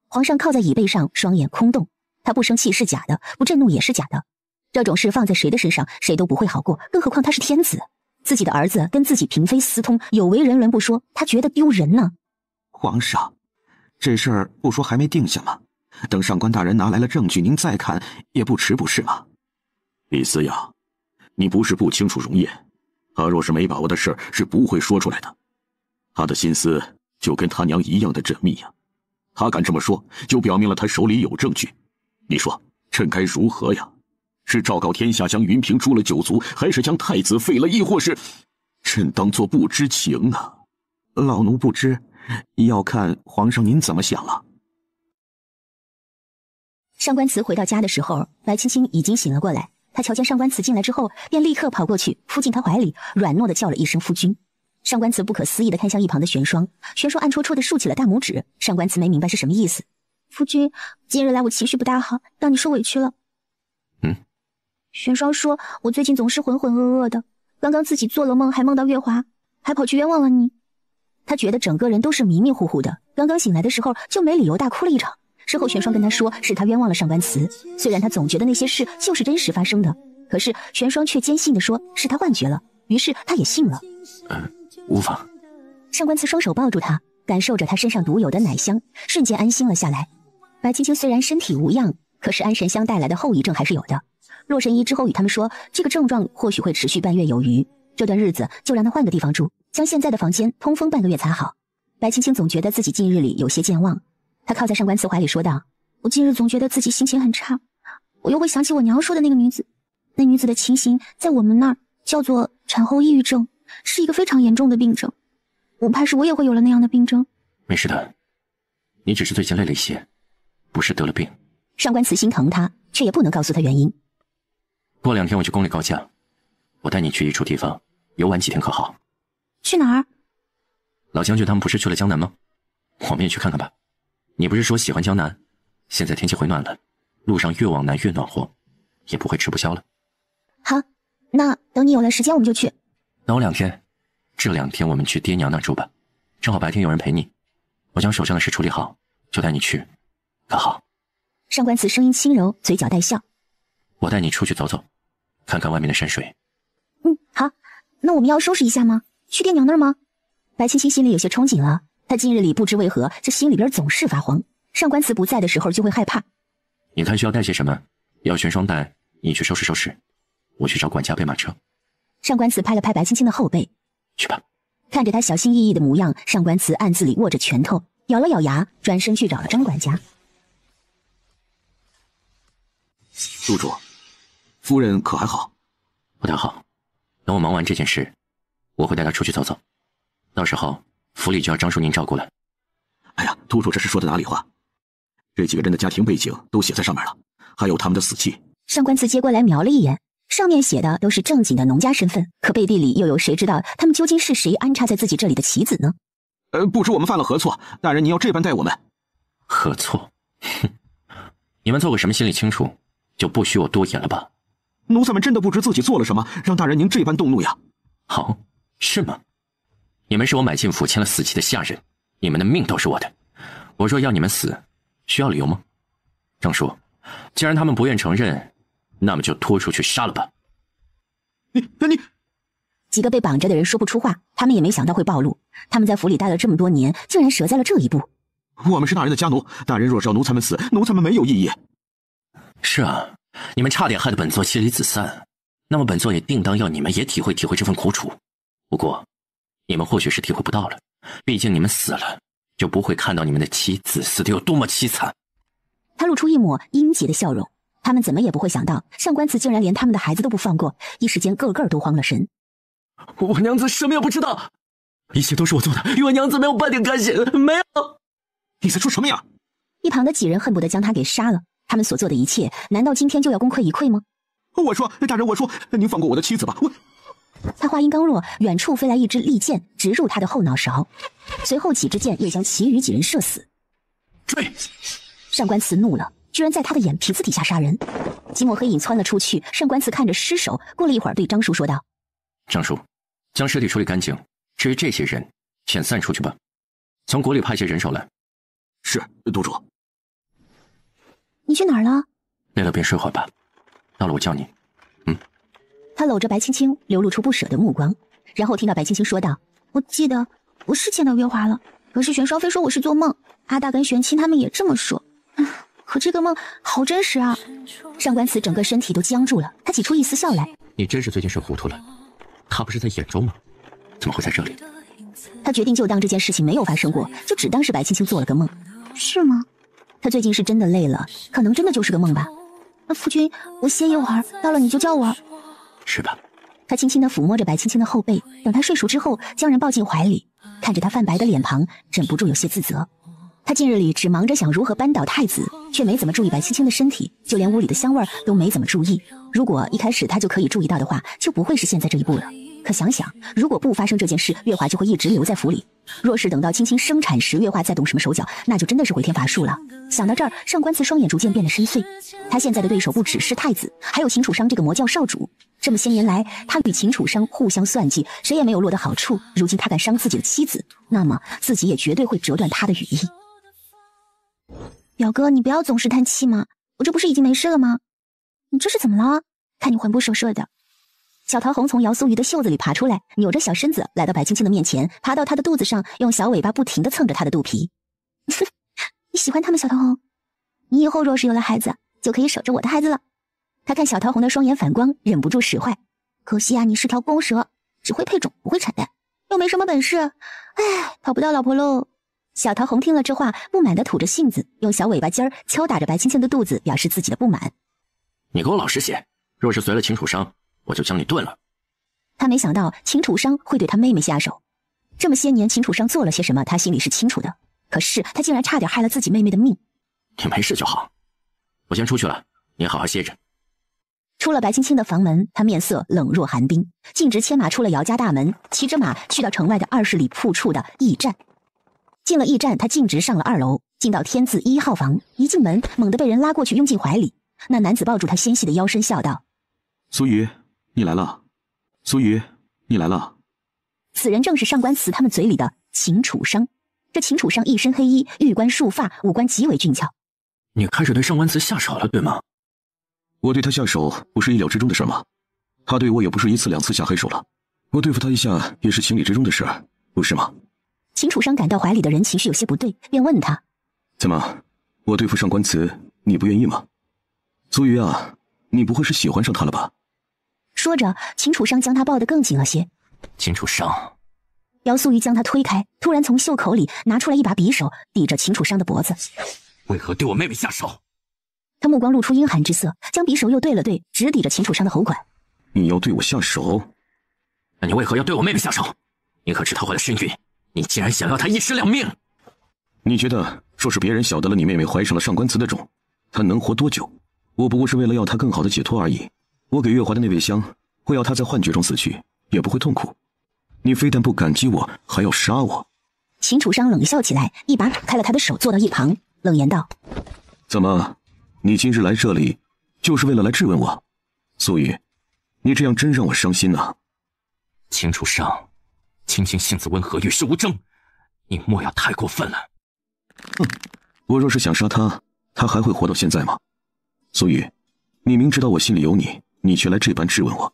[SPEAKER 3] 皇上靠在椅背上，双眼空洞。他不生气是假的，不震怒也是假的。这种事放在谁的身上，谁都不会好过，更何况他是天子，自己的儿子跟自己嫔妃私通，有违人伦不说，他觉得丢人呢。
[SPEAKER 14] 皇上，这事儿不说还没定下吗？等上官大人拿来了证据，您再看也不迟，不是吗？
[SPEAKER 2] 李斯呀，你不是不清楚荣烨，他若是没把握的事是不会说出来的。他的心思就跟他娘一样的缜密呀，他敢这么说，就表明了他手里有证据。你说朕该如何呀？是昭告天下将云嫔诛了9族，还是将太子废了，亦或是朕当作不知情呢？
[SPEAKER 14] 老奴不知，要看皇上您怎么想了。
[SPEAKER 3] 上官慈回到家的时候，白青青已经醒了过来。她瞧见上官慈进来之后，便立刻跑过去扑进他怀里，软糯的叫了一声夫君。上官慈不可思议的看向一旁的玄霜，玄霜暗戳戳的竖起了大拇指。上官慈没明白是什么意思。夫君，今日来我情绪不大好，让你受委屈了。玄霜说我最近总是浑浑噩噩的，刚刚自己做了梦，还梦到月华，还跑去冤枉了你。他觉得整个人都是迷迷糊糊的，刚刚醒来的时候就没理由大哭了一场。事后玄霜跟他说是他冤枉了上官慈，虽然他总觉得那些事就是真实发生的，可是玄霜却坚信的说是他幻觉了，于是他也信了。
[SPEAKER 1] 无妨。
[SPEAKER 3] 上官慈双手抱住他，感受着他身上独有的奶香，瞬间安心了下来。白青青虽然身体无恙，可是安神香带来的后遗症还是有的。洛神医之后与他们说，这个症状或许会持续半月有余，这段日子就让他换个地方住，将现在的房间通风半个月才好。白青青总觉得自己近日里有些健忘，她靠在上官慈怀里说道：我近日总觉得自己心情很差，我又会想起我娘说的那个女子，那女子的情形在我们那儿叫做产后抑郁症，是一个非常严重的病症，我怕是我也会有了那样的病症。
[SPEAKER 1] 没事的，你只是最近累了一些，不是得了病。
[SPEAKER 3] 上官慈心疼他，却也不能告诉他原因。
[SPEAKER 1] 过2天我去宫里告假，我带你去一处地方游玩几天可好？
[SPEAKER 3] 去哪儿？
[SPEAKER 1] 老将军他们不是去了江南吗？我们也去看看吧。你不是说喜欢江南？现在天气回暖了，路上越往南越暖和，也不会吃不消了。
[SPEAKER 3] 好，那等你有了时间我们就去。
[SPEAKER 1] 等我2天，这2天我们去爹娘那住吧，正好白天有人陪你。我将手上的事处理好，就带你去，可好？
[SPEAKER 3] 上官慈声音轻柔，嘴角带笑。
[SPEAKER 1] 我带你出去走走，看看外面的山水。
[SPEAKER 3] 好，那我们要收拾一下吗？去爹娘那儿吗？白青青心里有些憧憬了，她近日里不知为何这心里边总是发慌，上官慈不在的时候就会害怕。
[SPEAKER 1] 你看需要带些什么？要玄霜带你去收拾收拾，我去找管家备马车。
[SPEAKER 3] 上官慈拍了拍白青青的后背，
[SPEAKER 1] 去吧。
[SPEAKER 3] 看着她小心翼翼的模样，上官慈暗自里握着拳头，咬了咬牙，转身去找了张管家。
[SPEAKER 2] 督主，夫人可还好？
[SPEAKER 1] 不太好。等我忙完这件事，我会带她出去走走，到时候府里就要张叔您照顾了。
[SPEAKER 2] 哎呀，督主这是说的哪里话？这几个人的家庭背景都写在上面了，还有他们的死期。
[SPEAKER 3] 上官慈接过来瞄了一眼，上面写的都是正经的农家身份，可背地里又有谁知道他们究竟是谁安插在自己这里的棋子呢？
[SPEAKER 14] 不知我们犯了何错，大人您要这般待我们？
[SPEAKER 1] 何错？哼，你们做过什么心里清楚，就不许我多言了吧？
[SPEAKER 14] 奴才们真的不知自己做了什么，让大人您这般动怒呀？
[SPEAKER 1] 好，是吗？你们是我买进府签了死期的下人，你们的命都是我的。我若要你们死，需要理由吗？郑叔，既然他们不愿承认，那么就拖出去杀了吧。
[SPEAKER 14] 你
[SPEAKER 3] 几个被绑着的人说不出话，他们也没想到会暴露。他们在府里待了这么多年，竟然折在了这一步。
[SPEAKER 14] 我们是大人的家奴，大人若是要奴才们死，奴才们没有意义。
[SPEAKER 1] 是啊，你们差点害得本座妻离子散，那么本座也定当要你们也体会体会这份苦楚。不过，你们或许是体会不到了，毕竟你们死了，就不会看到你们的妻子死得有多么凄惨。
[SPEAKER 3] 他露出一抹阴极的笑容，他们怎么也不会想到，上官祠竟然连他们的孩子都不放过，一时间个个都慌了神。
[SPEAKER 4] 我娘子什么也不知道，一切都是我做的，与我娘子没有半点干系，没有。
[SPEAKER 14] 你在说什么呀？
[SPEAKER 3] 一旁的几人恨不得将他给杀了。他们所做的一切，难道今天就要功亏一篑吗？
[SPEAKER 14] 我说，大人，我说，您放过我的妻子吧。
[SPEAKER 3] 他话音刚落，远处飞来一支利箭，直入他的后脑勺，随后几支箭又将其余几人射死。
[SPEAKER 4] 追！
[SPEAKER 3] 上官祠怒了，居然在他的眼皮子底下杀人。几抹黑影窜了出去，上官祠看着尸首，过了一会儿对张叔说道：
[SPEAKER 1] 张叔，将尸体处理干净，至于这些人，遣散出去吧。从国里派些人手来。
[SPEAKER 14] 是，督主。
[SPEAKER 3] 你去哪儿了？
[SPEAKER 1] 累了便睡会儿吧，到了我叫你。
[SPEAKER 3] 他搂着白青青，流露出不舍的目光，然后听到白青青说道：我记得我是见到月华了，可是玄少妃说我是做梦，阿大跟玄清他们也这么说。可这个梦好真实啊！上官祠整个身体都僵住了，他挤出一丝笑来。
[SPEAKER 1] 你真是最近睡糊涂了，他不是在眼中吗？怎么会在这里？
[SPEAKER 3] 他决定就当这件事情没有发生过，就只当是白青青做了个梦。是吗？他最近是真的累了，可能真的就是个梦吧。夫君，我歇一会儿，到了你就叫我。
[SPEAKER 1] 是吧？
[SPEAKER 3] 他轻轻地抚摸着白青青的后背，等他睡熟之后，将人抱进怀里，看着他泛白的脸庞，忍不住有些自责。他近日里只忙着想如何扳倒太子，却没怎么注意白青青的身体，就连屋里的香味都没怎么注意。如果一开始他就可以注意到的话，就不会是现在这一步了。可想想，如果不发生这件事，月华就会一直留在府里。若是等到青青生产时，月华再动什么手脚，那就真的是回天乏术了。想到这儿，上官祠双眼逐渐变得深邃。他现在的对手不只是太子，还有秦楚商这个魔教少主。这么些年来，他与秦楚商互相算计，谁也没有落得好处。如今他敢伤自己的妻子，那么自己也绝对会折断他的羽翼。表哥，你不要总是叹气嘛，我这不是已经没事了吗？你这是怎么了？看你魂不守舍的。小桃红从姚素瑜的袖子里爬出来，扭着小身子来到白青青的面前，爬到她的肚子上，用小尾巴不停地蹭着她的肚皮。你喜欢他们，小桃红？你以后若是有了孩子，就可以守着我的孩子了。他看小桃红的双眼反光，忍不住使坏。可惜啊，你是条公蛇，只会配种不会产蛋，又没什么本事，哎，讨不到老婆喽。小桃红听了这话，不满地吐着信子，用小尾巴尖儿敲打着白青青的肚子，表示自己的不满。
[SPEAKER 1] 你给我老实些，若是随了秦楚商，我就将你炖了。
[SPEAKER 3] 他没想到秦楚商会对他妹妹下手，这么些年秦楚商做了些什么，他心里是清楚的。可是他竟然差点害了自己妹妹的命。
[SPEAKER 1] 你没事就好，我先出去了，你好好歇着。
[SPEAKER 3] 出了白青青的房门，他面色冷若寒冰，径直牵马出了姚家大门，骑着马去到城外的20里铺处的驿站。进了驿站，他径直上了2楼，进到天字1号房，一进门猛地被人拉过去拥进怀里。那男子抱住他纤细的腰身，笑道：
[SPEAKER 9] 苏瑜，你来了。苏瑜，你来了。
[SPEAKER 3] 此人正是上官祠他们嘴里的秦楚商。这秦楚商一身黑衣，玉冠束发，五官极为俊俏。
[SPEAKER 1] 你开始对上官祠下手了，对吗？
[SPEAKER 9] 我对他下手不是意料之中的事吗？他对我也不是1次2次下黑手了，我对付他一下也是情理之中的事，不是吗？
[SPEAKER 3] 秦楚商感到怀里的人情绪有些不对，便问他：
[SPEAKER 9] 怎么，我对付上官祠你不愿意吗？苏瑜啊，你不会是喜欢上他了吧？
[SPEAKER 3] 说着，秦楚商将他抱得更紧了些。
[SPEAKER 1] 秦楚商，
[SPEAKER 3] 姚素瑜将他推开，突然从袖口里拿出了一把匕首，抵着秦楚商的脖子。
[SPEAKER 1] 为何对我妹妹下手？
[SPEAKER 3] 他目光露出阴寒之色，将匕首又对了对，直抵着秦楚商的喉管。
[SPEAKER 9] 你要对我下手？
[SPEAKER 1] 那你为何要对我妹妹下手？你可知她怀了身孕？你竟然想要她1尸2命？
[SPEAKER 9] 你觉得，若是别人晓得了你妹妹怀上了上官祠的种，她能活多久？我不过是为了要她更好的解脱而已。我给月华的那味香，会要她在幻觉中死去，也不会痛苦。你非但不感激我，还要杀我。
[SPEAKER 3] 秦楚商冷笑起来，一把扯开了他的手，坐到一旁，冷言道：
[SPEAKER 9] 怎么，你今日来这里，就是为了来质问我？苏瑜，你这样真让我伤心啊。
[SPEAKER 1] 秦楚商，青青性子温和，与世无争，你莫要太过分了。
[SPEAKER 9] 哼，我若是想杀他，他还会活到现在吗？苏雨，你明知道我心里有你，你却来这般质问我，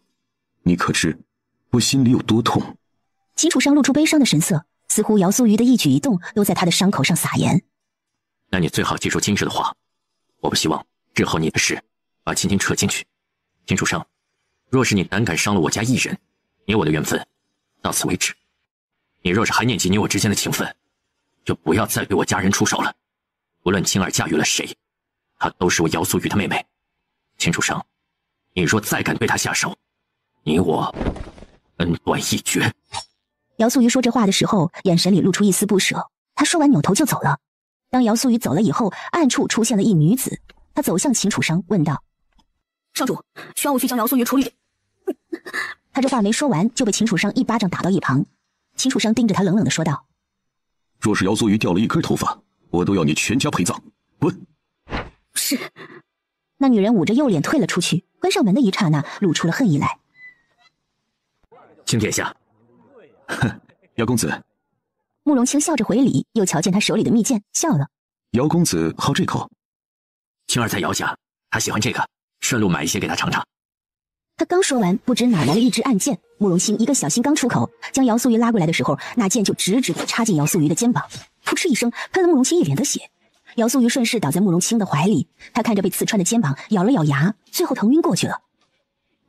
[SPEAKER 9] 你可知我心里有多痛？
[SPEAKER 3] 秦楚商露出悲伤的神色，似乎姚苏瑜的一举一动都在他的伤口上撒盐。
[SPEAKER 1] 那你最好记住今日的话，我不希望日后你的事把青青扯进去。秦楚商，若是你胆敢伤了我家一人，你我的缘分到此为止。你若是还念及你我之间的情分，就不要再对我家人出手了。无论青儿嫁与了谁，她都是我姚素雨的妹妹。秦楚商，你若再敢对她下手，你我恩断义绝。
[SPEAKER 3] 姚素瑜说这话的时候，眼神里露出一丝不舍。他说完扭头就走了。当姚素瑜走了以后，暗处出现了一女子，她走向秦楚商问道：
[SPEAKER 7] 少主，需要我去将姚素瑜处理？
[SPEAKER 3] 他这话没说完，就被秦楚商一巴掌打到一旁。秦楚商盯着他冷冷地说道：
[SPEAKER 9] 若是姚素瑜掉了一根头发，我都要你全家陪葬，滚！
[SPEAKER 3] 是。那女人捂着右脸退了出去，关上门的一刹那，露出了恨意来。
[SPEAKER 1] 请殿下。
[SPEAKER 9] 哼，姚公子。
[SPEAKER 3] 慕容清笑着回礼，又瞧见他手里的蜜饯，笑了。
[SPEAKER 9] 姚公子好这口。
[SPEAKER 1] 青儿在姚家，他喜欢这个，顺路买一些给他尝尝。
[SPEAKER 3] 他刚说完，不知哪来了一支暗箭。慕容清一个小心刚出口，将姚素瑜拉过来的时候，那箭就直直地插进姚素瑜的肩膀，噗嗤一声，喷了慕容清一脸的血。姚素瑜顺势倒在慕容清的怀里，他看着被刺穿的肩膀，咬了咬牙，最后疼晕过去了。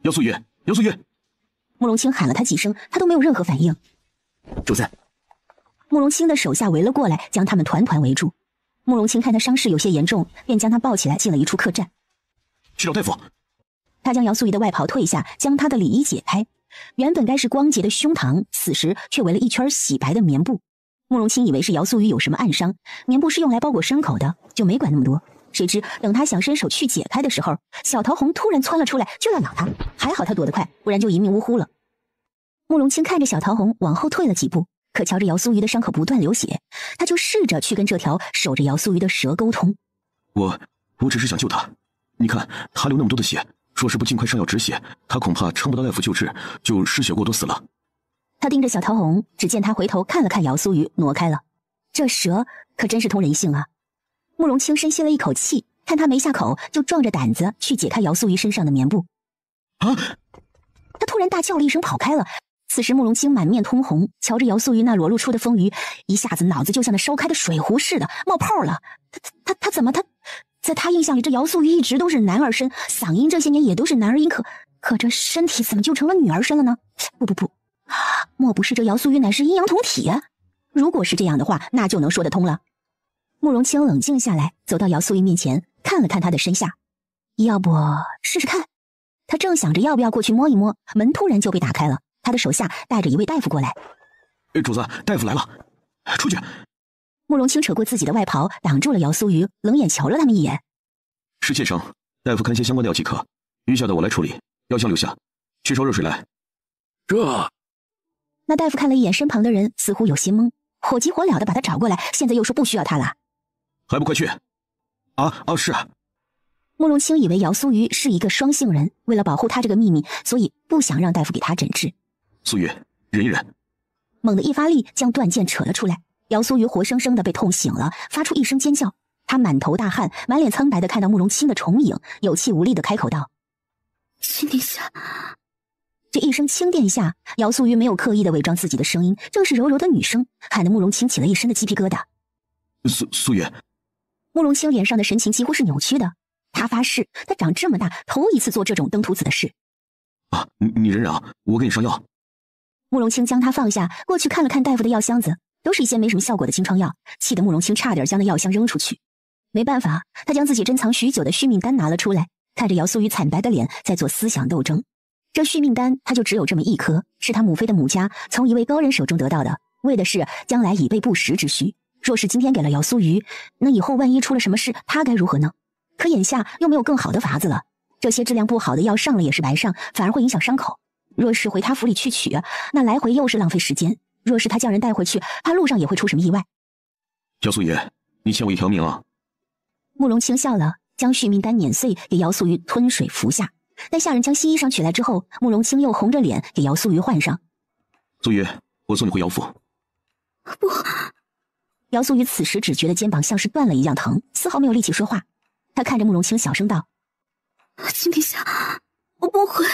[SPEAKER 9] 姚素瑜，姚素瑜！
[SPEAKER 3] 慕容清喊了他几声，他都没有任何反应。
[SPEAKER 1] 主子。
[SPEAKER 3] 慕容清的手下围了过来，将他们团团围住。慕容清看他伤势有些严重，便将他抱起来进了一处客栈。
[SPEAKER 9] 去找大夫。
[SPEAKER 3] 他将姚素瑜的外袍退下，将她的里衣解开。原本该是光洁的胸膛，此时却围了一圈洗白的棉布。慕容清以为是姚素瑜有什么暗伤，棉布是用来包裹伤口的，就没管那么多。谁知等他想伸手去解开的时候，小桃红突然窜了出来，就要咬他。还好他躲得快，不然就一命呜呼了。慕容清看着小桃红往后退了几步，可瞧着姚素瑜的伤口不断流血，他就试着去跟这条守着姚素瑜的蛇沟通。
[SPEAKER 9] 我只是想救他，你看他流那么多的血，若是不尽快上药止血，他恐怕撑不到大夫救治，就失血过多死了。
[SPEAKER 3] 他盯着小桃红，只见他回头看了看姚素瑜，挪开了。这蛇可真是通人性啊！慕容清深吸了一口气，看他没下口，就壮着胆子去解开姚素瑜身上的棉布。
[SPEAKER 9] 啊！
[SPEAKER 3] 他突然大叫了一声，跑开了。此时慕容清满面通红，瞧着姚素瑜那裸露出的丰腴，一下子脑子就像那烧开的水壶似的冒泡了。他怎么在他印象里，这姚素瑜一直都是男儿身，嗓音这些年也都是男儿音，可这身体怎么就成了女儿身了呢？不，莫不是这姚素瑜乃是阴阳同体啊？如果是这样的话，那就能说得通了。慕容清冷静下来，走到姚素瑜面前，看了看她的身下，要不试试看？他正想着要不要过去摸一摸，门突然就被打开了，他的手下带着一位大夫过来。
[SPEAKER 9] 主子，大夫来了，出去。
[SPEAKER 3] 慕容清扯过自己的外袍，挡住了姚素瑜，冷眼瞧了他们一眼。
[SPEAKER 9] 是妾生，大夫看些相关的药即可，余下的我来处理，药箱留下，去烧热水来。
[SPEAKER 1] 这……
[SPEAKER 3] 那大夫看了一眼身旁的人，似乎有些懵，火急火燎的把他找过来，现在又说不需要他了，
[SPEAKER 9] 还不快去！是。
[SPEAKER 3] 慕容清以为姚素瑜是一个双性人，为了保护他这个秘密，所以不想让大夫给他诊治。
[SPEAKER 9] 素瑜，忍一忍。
[SPEAKER 3] 猛地一发力，将断剑扯了出来。姚素瑜活生生的被痛醒了，发出一声尖叫。他满头大汗，满脸苍白的看到慕容清的重影，有气无力的开口道：
[SPEAKER 6] 亲殿下。
[SPEAKER 3] 这一声亲殿下，姚素瑜没有刻意的伪装自己的声音，正是柔柔的女声，喊得慕容清起了一身的鸡皮疙瘩。
[SPEAKER 9] 素瑜。
[SPEAKER 3] 慕容清脸上的神情几乎是扭曲的，他发誓，他长这么大头一次做这种登徒子的事。
[SPEAKER 9] 你忍忍啊，我给你上药。
[SPEAKER 3] 慕容清将他放下，过去看了看大夫的药箱子，都是一些没什么效果的清创药，气得慕容清差点将那药箱扔出去。没办法，他将自己珍藏许久的续命丹拿了出来，看着姚素瑜惨白的脸，在做思想斗争。这续命丹他就只有这么一颗，是他母妃的母家从一位高人手中得到的，为的是将来以备不时之需。若是今天给了姚素瑜，那以后万一出了什么事，他该如何呢？可眼下又没有更好的法子了，这些质量不好的药上了也是白上，反而会影响伤口。若是回他府里去取，那来回又是浪费时间。若是他叫人带回去，怕路上也会出什么意外。
[SPEAKER 9] 姚素爷，你欠我一条命啊！
[SPEAKER 3] 慕容清笑了，将续命丹碾碎，给姚素瑜吞水服下。待下人将新衣裳取来之后，慕容清又红着脸给姚素瑜换上。
[SPEAKER 9] 素瑜，我送你回姚府。
[SPEAKER 6] 不，
[SPEAKER 3] 姚素雨此时只觉得肩膀像是断了一样疼，丝毫没有力气说话。他看着慕容清小声道：
[SPEAKER 6] 请陛下，我不会。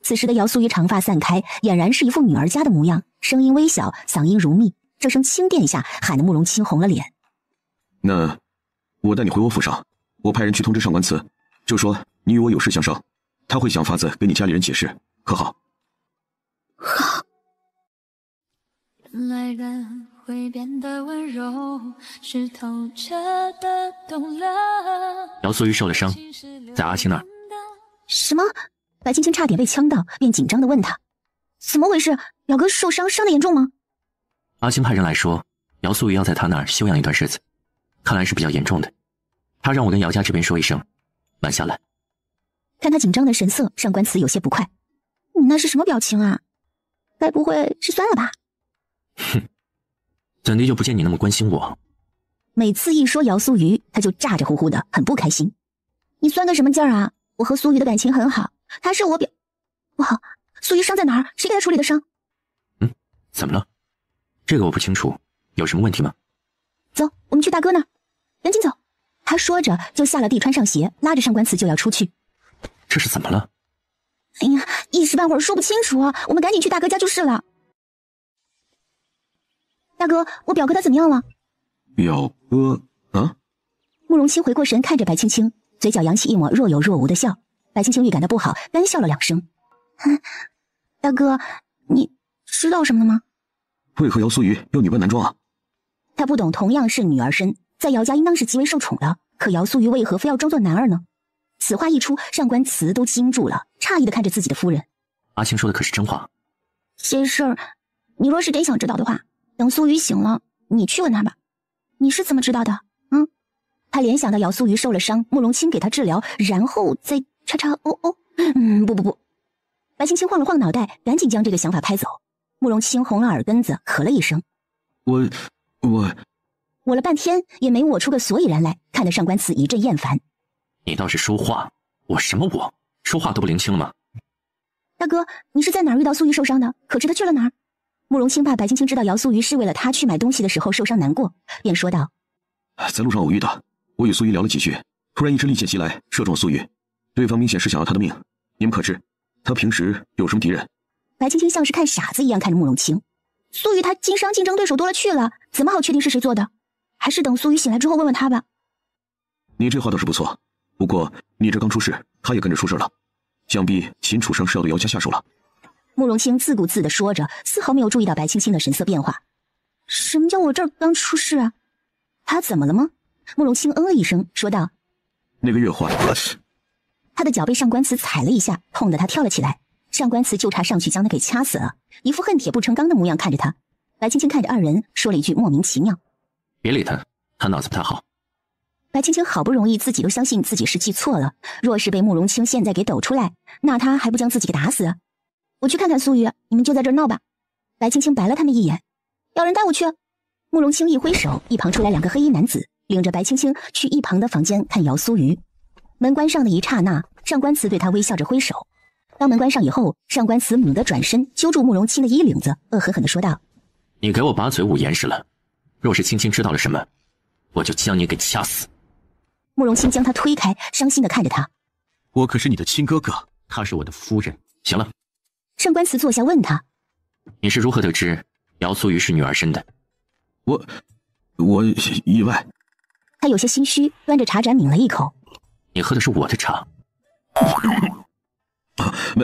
[SPEAKER 3] 此时的姚素雨长发散开，俨然是一副女儿家的模样，声音微小，嗓音如蜜，这声轻殿下喊得慕容清红了脸。
[SPEAKER 9] 那我带你回我府上，我派人去通知上官慈，就说你与我有事相商，他会想法子给你家里人解释，可好？
[SPEAKER 6] 好。
[SPEAKER 11] 原来人会变得温柔，是透彻的懂了。
[SPEAKER 1] 姚素玉受了伤，在阿青那儿。
[SPEAKER 3] 什么？白青青差点被呛到，便紧张地问他：怎么回事？表哥受伤，伤得严重吗？
[SPEAKER 1] 阿青派人来说，姚素玉要在他那儿休养一段日子，看来是比较严重的。他让我跟姚家这边说一声，慢下来。
[SPEAKER 3] 看他紧张的神色，上官慈有些不快。你那是什么表情啊？该不会是酸了吧？
[SPEAKER 1] 哼，怎地就不见你那么关心我？
[SPEAKER 3] 每次一说姚素瑜，他就咋咋呼呼的，很不开心。你酸个什么劲儿啊？我和素瑜的感情很好，他是我表……不好，素瑜伤在哪儿？谁给他处理的伤？
[SPEAKER 1] 怎么了？这个我不清楚，有什么问题吗？
[SPEAKER 3] 走，我们去大哥那儿，赶紧走。他说着就下了地，穿上鞋，拉着上官慈就要出去。
[SPEAKER 1] 这是怎么了？
[SPEAKER 3] 哎呀，一时半会儿说不清楚啊，我们赶紧去大哥家就是了。大哥，我表哥他怎么样了？
[SPEAKER 9] 表哥啊？
[SPEAKER 3] 慕容清回过神看着白青青，嘴角扬起一抹若有若无的笑。白青青预感到不好，干笑了2声。大哥，你知道什么了吗？
[SPEAKER 9] 为何姚素瑜要女扮男装啊？
[SPEAKER 3] 他不懂，同样是女儿身，在姚家应当是极为受宠的，可姚素瑜为何非要装作男儿呢？此话一出，上官慈都惊住了，诧异的看着自己的夫人。
[SPEAKER 1] 阿青说的可是真话？
[SPEAKER 3] 这事儿，你若是真想知道的话，等素瑜醒了，你去问他吧。你是怎么知道的？他联想到姚素瑜受了伤，慕容清给他治疗，然后再叉叉哦哦。不。白青青晃了晃脑袋，赶紧将这个想法拍走。慕容清红了耳根子，咳了一声。我了半天也没我出个所以然来，看得上官慈一阵厌烦。
[SPEAKER 1] 你倒是说话，我什么我？说话都不灵清了吗？
[SPEAKER 3] 大哥，你是在哪儿遇到素瑜受伤的？可知他去了哪儿？慕容清怕白青青知道姚素瑜是为了他去买东西的时候受伤难过，便说道：
[SPEAKER 9] 在路上偶遇的，我与素瑜聊了几句，突然一支利箭袭来，射中了素瑜，对方明显是想要他的命。你们可知他平时有什么敌人？
[SPEAKER 3] 白青青像是看傻子一样看着慕容清。素瑜他经商竞争对手多了去了，怎么好确定是谁做的？还是等素瑜醒来之后问问他吧。
[SPEAKER 9] 你这话倒是不错，不过你这刚出事，他也跟着出事了，想必秦楚生是要对姚家下手了。
[SPEAKER 3] 慕容清自顾自地说着，丝毫没有注意到白青青的神色变化。什么叫我这儿刚出事啊？他怎么了吗？慕容清了一声，说道：
[SPEAKER 9] 那个月花。
[SPEAKER 3] 他的脚被上官慈踩了一下，痛得他跳了起来。上官慈就差上去将他给掐死了，一副恨铁不成钢的模样看着他。白青青看着二人，说了一句莫名其妙：
[SPEAKER 1] 别理他，他脑子不太好。
[SPEAKER 3] 白青青好不容易自己都相信自己是记错了，若是被慕容清现在给抖出来，那他还不将自己给打死？我去看看素瑜，你们就在这儿闹吧。白青青白了他们一眼：要人带我去。慕容清一挥手，一旁出来2个黑衣男子，领着白青青去一旁的房间看姚素瑜。门关上的一刹那，上官慈对他微笑着挥手。当门关上以后，上官慈猛地转身揪住慕容清的衣领子，恶狠狠地说道：
[SPEAKER 1] 你给我把嘴捂严实了，若是青青知道了什么，我就将你给掐死。
[SPEAKER 3] 慕容清将他推开，伤心地看着他：
[SPEAKER 14] 我可是你的亲哥哥，
[SPEAKER 1] 她是我的夫人。行了。
[SPEAKER 3] 上官慈坐下问他：
[SPEAKER 1] 你是如何得知姚素瑜是女儿身的？
[SPEAKER 9] 我意外。
[SPEAKER 3] 他有些心虚，端着茶盏抿了一口。
[SPEAKER 1] 你喝的是我的茶。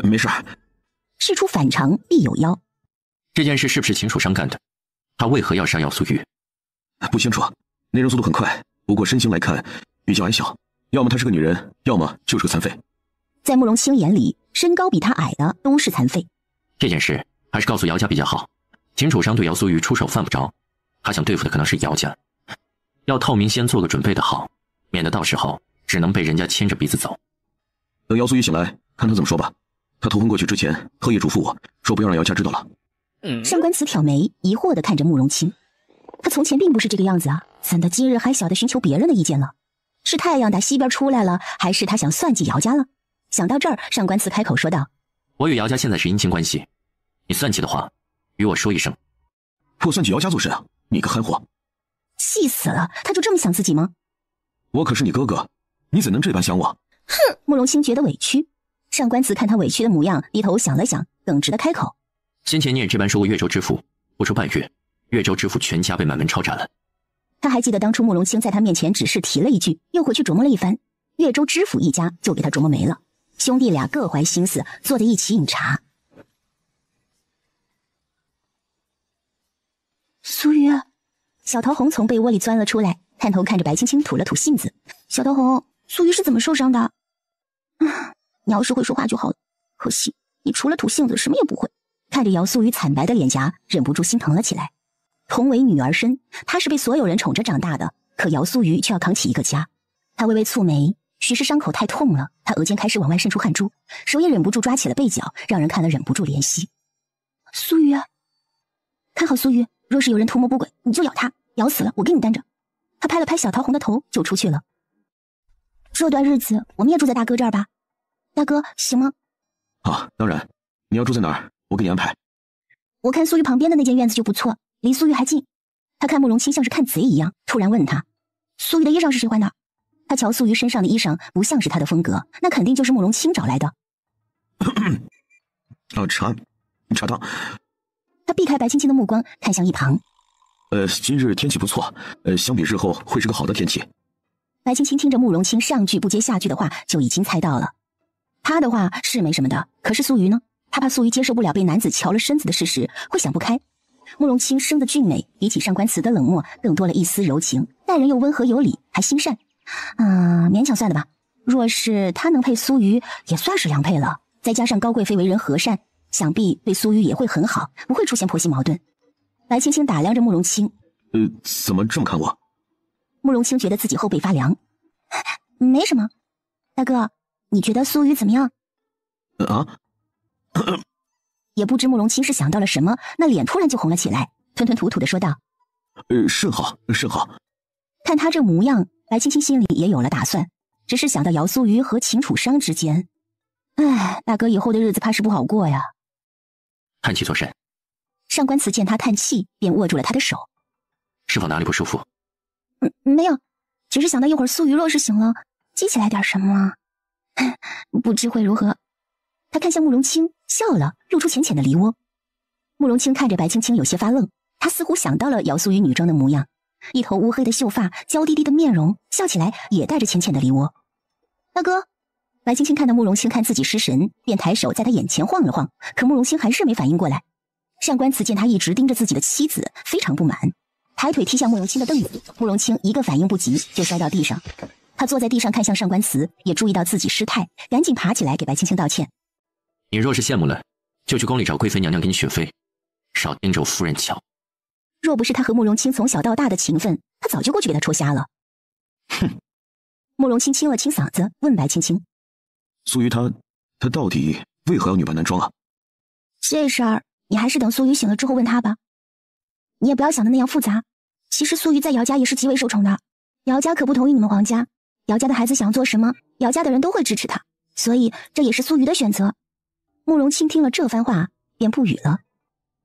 [SPEAKER 9] 没事。
[SPEAKER 3] 事出反常必有妖。
[SPEAKER 1] 这件事是不是秦楚生干的？他为何要杀姚素瑜？
[SPEAKER 9] 不清楚，那人速度很快，不过身形来看比较矮小，要么她是个女人，要么就是个残废。
[SPEAKER 3] 在慕容清眼里，身高比他矮的都是残废。
[SPEAKER 1] 这件事还是告诉姚家比较好。秦楚生对姚素瑜出手犯不着，他想对付的可能是姚家，要透明先做个准备的好，免得到时候只能被人家牵着鼻子走。
[SPEAKER 9] 等姚素瑜醒来，看他怎么说吧。他头昏过去之前，特意嘱咐我说不要让姚家知道了。
[SPEAKER 3] 上官慈挑眉，疑惑地看着慕容清。他从前并不是这个样子啊，怎的今日还晓得寻求别人的意见了？是太阳打西边出来了，还是他想算计姚家了？想到这儿，上官慈开口说道：
[SPEAKER 1] 我与姚家现在是姻亲关系，你算计的话与我说一声。
[SPEAKER 9] 我算计姚家做甚啊？你个憨货！
[SPEAKER 3] 气死了，他就这么想自己吗？
[SPEAKER 9] 我可是你哥哥，你怎能这般想我？
[SPEAKER 3] 哼！慕容清觉得委屈，上官慈看他委屈的模样，低头想了想，耿直的开口：
[SPEAKER 1] 先前你也这般说过越州知府，不出半月，越州知府全家被满门抄斩了。
[SPEAKER 3] 他还记得当初慕容清在他面前只是提了一句，又回去琢磨了一番，越州知府一家就给他琢磨没了。兄弟俩各怀心思，坐在一起饮茶。苏雨，小桃红从被窝里钻了出来，探头看着白青青，吐了吐信子。小桃红，苏雨是怎么受伤的？你要是会说话就好了，可惜你除了吐信子什么也不会。看着姚苏雨惨白的脸颊，忍不住心疼了起来。同为女儿身，她是被所有人宠着长大的，可姚苏雨却要扛起一个家。她微微蹙眉，许是伤口太痛了，她额间开始往外渗出汗珠，手也忍不住抓起了背角，让人看了忍不住怜惜。苏雨，看好苏雨，若是有人图谋不轨，你就咬他，咬死了我给你担着。他拍了拍小桃红的头，就出去了。这段日子我们也住在大哥这儿吧？大哥，行吗？
[SPEAKER 9] 啊，当然，你要住在哪儿，我给你安排。
[SPEAKER 3] 我看苏玉旁边的那间院子就不错，离苏玉还近。他看慕容清像是看贼一样，突然问他：“苏玉的衣裳是谁换的？”他瞧苏玉身上的衣裳不像是他的风格，那肯定就是慕容清找来的。
[SPEAKER 9] 茶汤。
[SPEAKER 3] 他避开白青青的目光，看向一旁。
[SPEAKER 9] 今日天气不错，相比日后会是个好的天气。
[SPEAKER 3] 白青青听着慕容清上句不接下句的话，就已经猜到了。他的话是没什么的，可是苏瑜呢？他怕苏瑜接受不了被男子瞧了身子的事实，会想不开。慕容清生的俊美，比起上官慈的冷漠，更多了一丝柔情，待人又温和有礼，还心善。勉强算的吧。若是他能配苏瑜，也算是良配了。再加上高贵妃为人和善，想必对苏瑜也会很好，不会出现婆媳矛盾。白青青打量着慕容清，
[SPEAKER 9] 怎么这么看我？
[SPEAKER 3] 慕容清觉得自己后背发凉。没什么，大哥，你觉得苏瑜怎么样？也不知慕容清是想到了什么，那脸突然就红了起来，吞吞吐吐的说道：
[SPEAKER 9] 甚好，甚好。
[SPEAKER 3] 看他这模样，白青青心里也有了打算，只是想到姚苏瑜和秦楚商之间，大哥以后的日子怕是不好过呀。
[SPEAKER 1] 叹气作甚。
[SPEAKER 3] 上官慈见他叹气，便握住了他的手。
[SPEAKER 1] 是否哪里不舒服？
[SPEAKER 3] 没有，只是想到一会儿苏瑜若是醒了，记起来点什么，不知会如何。他看向慕容清，笑了，露出浅浅的梨涡。慕容清看着白青青有些发愣，他似乎想到了姚苏瑜女装的模样，一头乌黑的秀发，娇滴滴的面容，笑起来也带着浅浅的梨涡。大哥，白青青看到慕容清看自己失神，便抬手在他眼前晃了晃，可慕容清还是没反应过来。上官慈见他一直盯着自己的妻子，非常不满，抬腿踢向慕容清的凳子，慕容清一个反应不及就摔到地上。他坐在地上看向上官慈，也注意到自己失态，赶紧爬起来给白青青道歉。
[SPEAKER 1] 你若是羡慕了，就去宫里找贵妃娘娘给你选妃，少盯着我夫人瞧。
[SPEAKER 3] 若不是他和慕容清从小到大的情分，他早就过去给他戳瞎了。
[SPEAKER 1] 哼！
[SPEAKER 3] 慕容清清了清嗓子，问白青青：
[SPEAKER 9] 苏瑜他到底为何要女扮男装啊？
[SPEAKER 3] 这事儿你还是等苏瑜醒了之后问他吧。你也不要想的那样复杂，其实苏瑜在姚家也是极为受宠的，姚家可不同于你们皇家，姚家的孩子想做什么，姚家的人都会支持他，所以这也是苏瑜的选择。慕容清听了这番话，便不语了。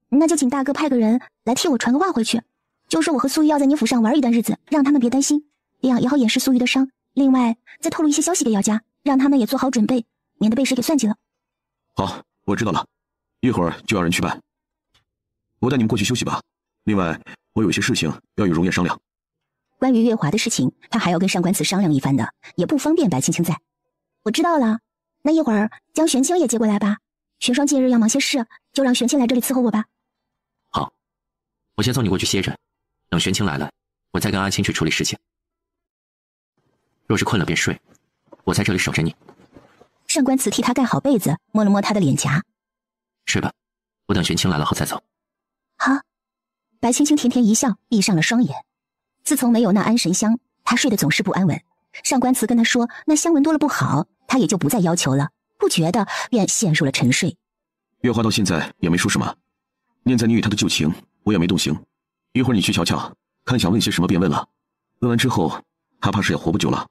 [SPEAKER 3] 那就请大哥派个人来替我传个话回去，就说我和苏瑜要在你府上玩一段日子，让他们别担心，这样也好掩饰苏瑜的伤。另外，再透露一些消息给姚家，让他们也做好准备，免得被谁给算计了。
[SPEAKER 9] 好，我知道了，一会儿就要人去办。我带你们过去休息吧。另外，我有一些事情要与容叶商量。
[SPEAKER 3] 关于月华的事情，他还要跟上官慈商量一番的，也不方便白青青在。我知道了，那一会儿将玄清也接过来吧。玄霜近日要忙些事，就让玄清来这里伺候我吧。
[SPEAKER 1] 好，我先送你过去歇着，等玄清来了，我再跟阿青去处理事情。若是困了便睡，我在这里守着你。
[SPEAKER 3] 上官慈替他盖好被子，摸了摸他的脸颊。
[SPEAKER 1] 睡吧，我等玄清来了后再走。
[SPEAKER 3] 好。白青青甜甜一笑，闭上了双眼。自从没有那安神香，他睡得总是不安稳。上官慈跟他说那香闻多了不好，他也就不再要求了，不觉得便陷入了沉睡。
[SPEAKER 9] 月华到现在也没说什么，念在你与他的旧情，我也没动刑。一会儿你去瞧瞧，看想问些什么便问了。问完之后，他怕是也活不久了。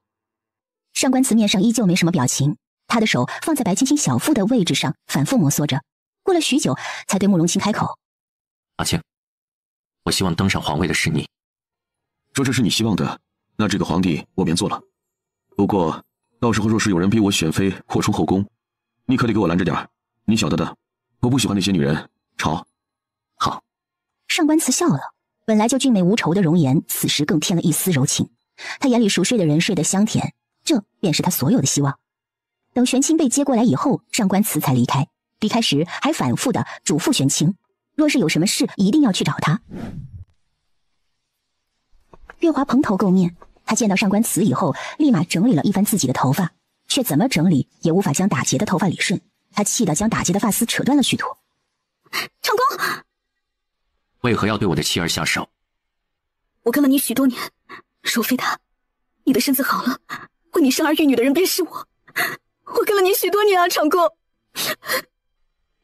[SPEAKER 3] 上官慈面上依旧没什么表情，他的手放在白青青小腹的位置上，反复摩挲着。过了许久，才对慕容清开口：
[SPEAKER 1] 阿青，我我希望登上皇位的是你。
[SPEAKER 9] 若这是你希望的，那这个皇帝我便做了。不过，到时候若是有人逼我选妃扩充后宫，你可得给我拦着点。你晓得的，我不喜欢那些女人。吵。
[SPEAKER 1] 好。
[SPEAKER 3] 上官慈笑了，本来就俊美无愁的容颜，此时更添了一丝柔情。他眼里熟睡的人睡得香甜，这便是他所有的希望。等玄清被接过来以后，上官慈才离开。离开时还反复的嘱咐玄清，若是有什么事，一定要去找他。月华蓬头垢面，他见到上官慈以后，立马整理了一番自己的头发，却怎么整理也无法将打结的头发理顺。他气得将打结的发丝扯断了许多。
[SPEAKER 6] 长公，
[SPEAKER 1] 为何要对我的妻儿下手？
[SPEAKER 6] 我跟了你许多年，若非他，你的身子好了，为你生儿育女的人便是我。我跟了你许多年啊，长公。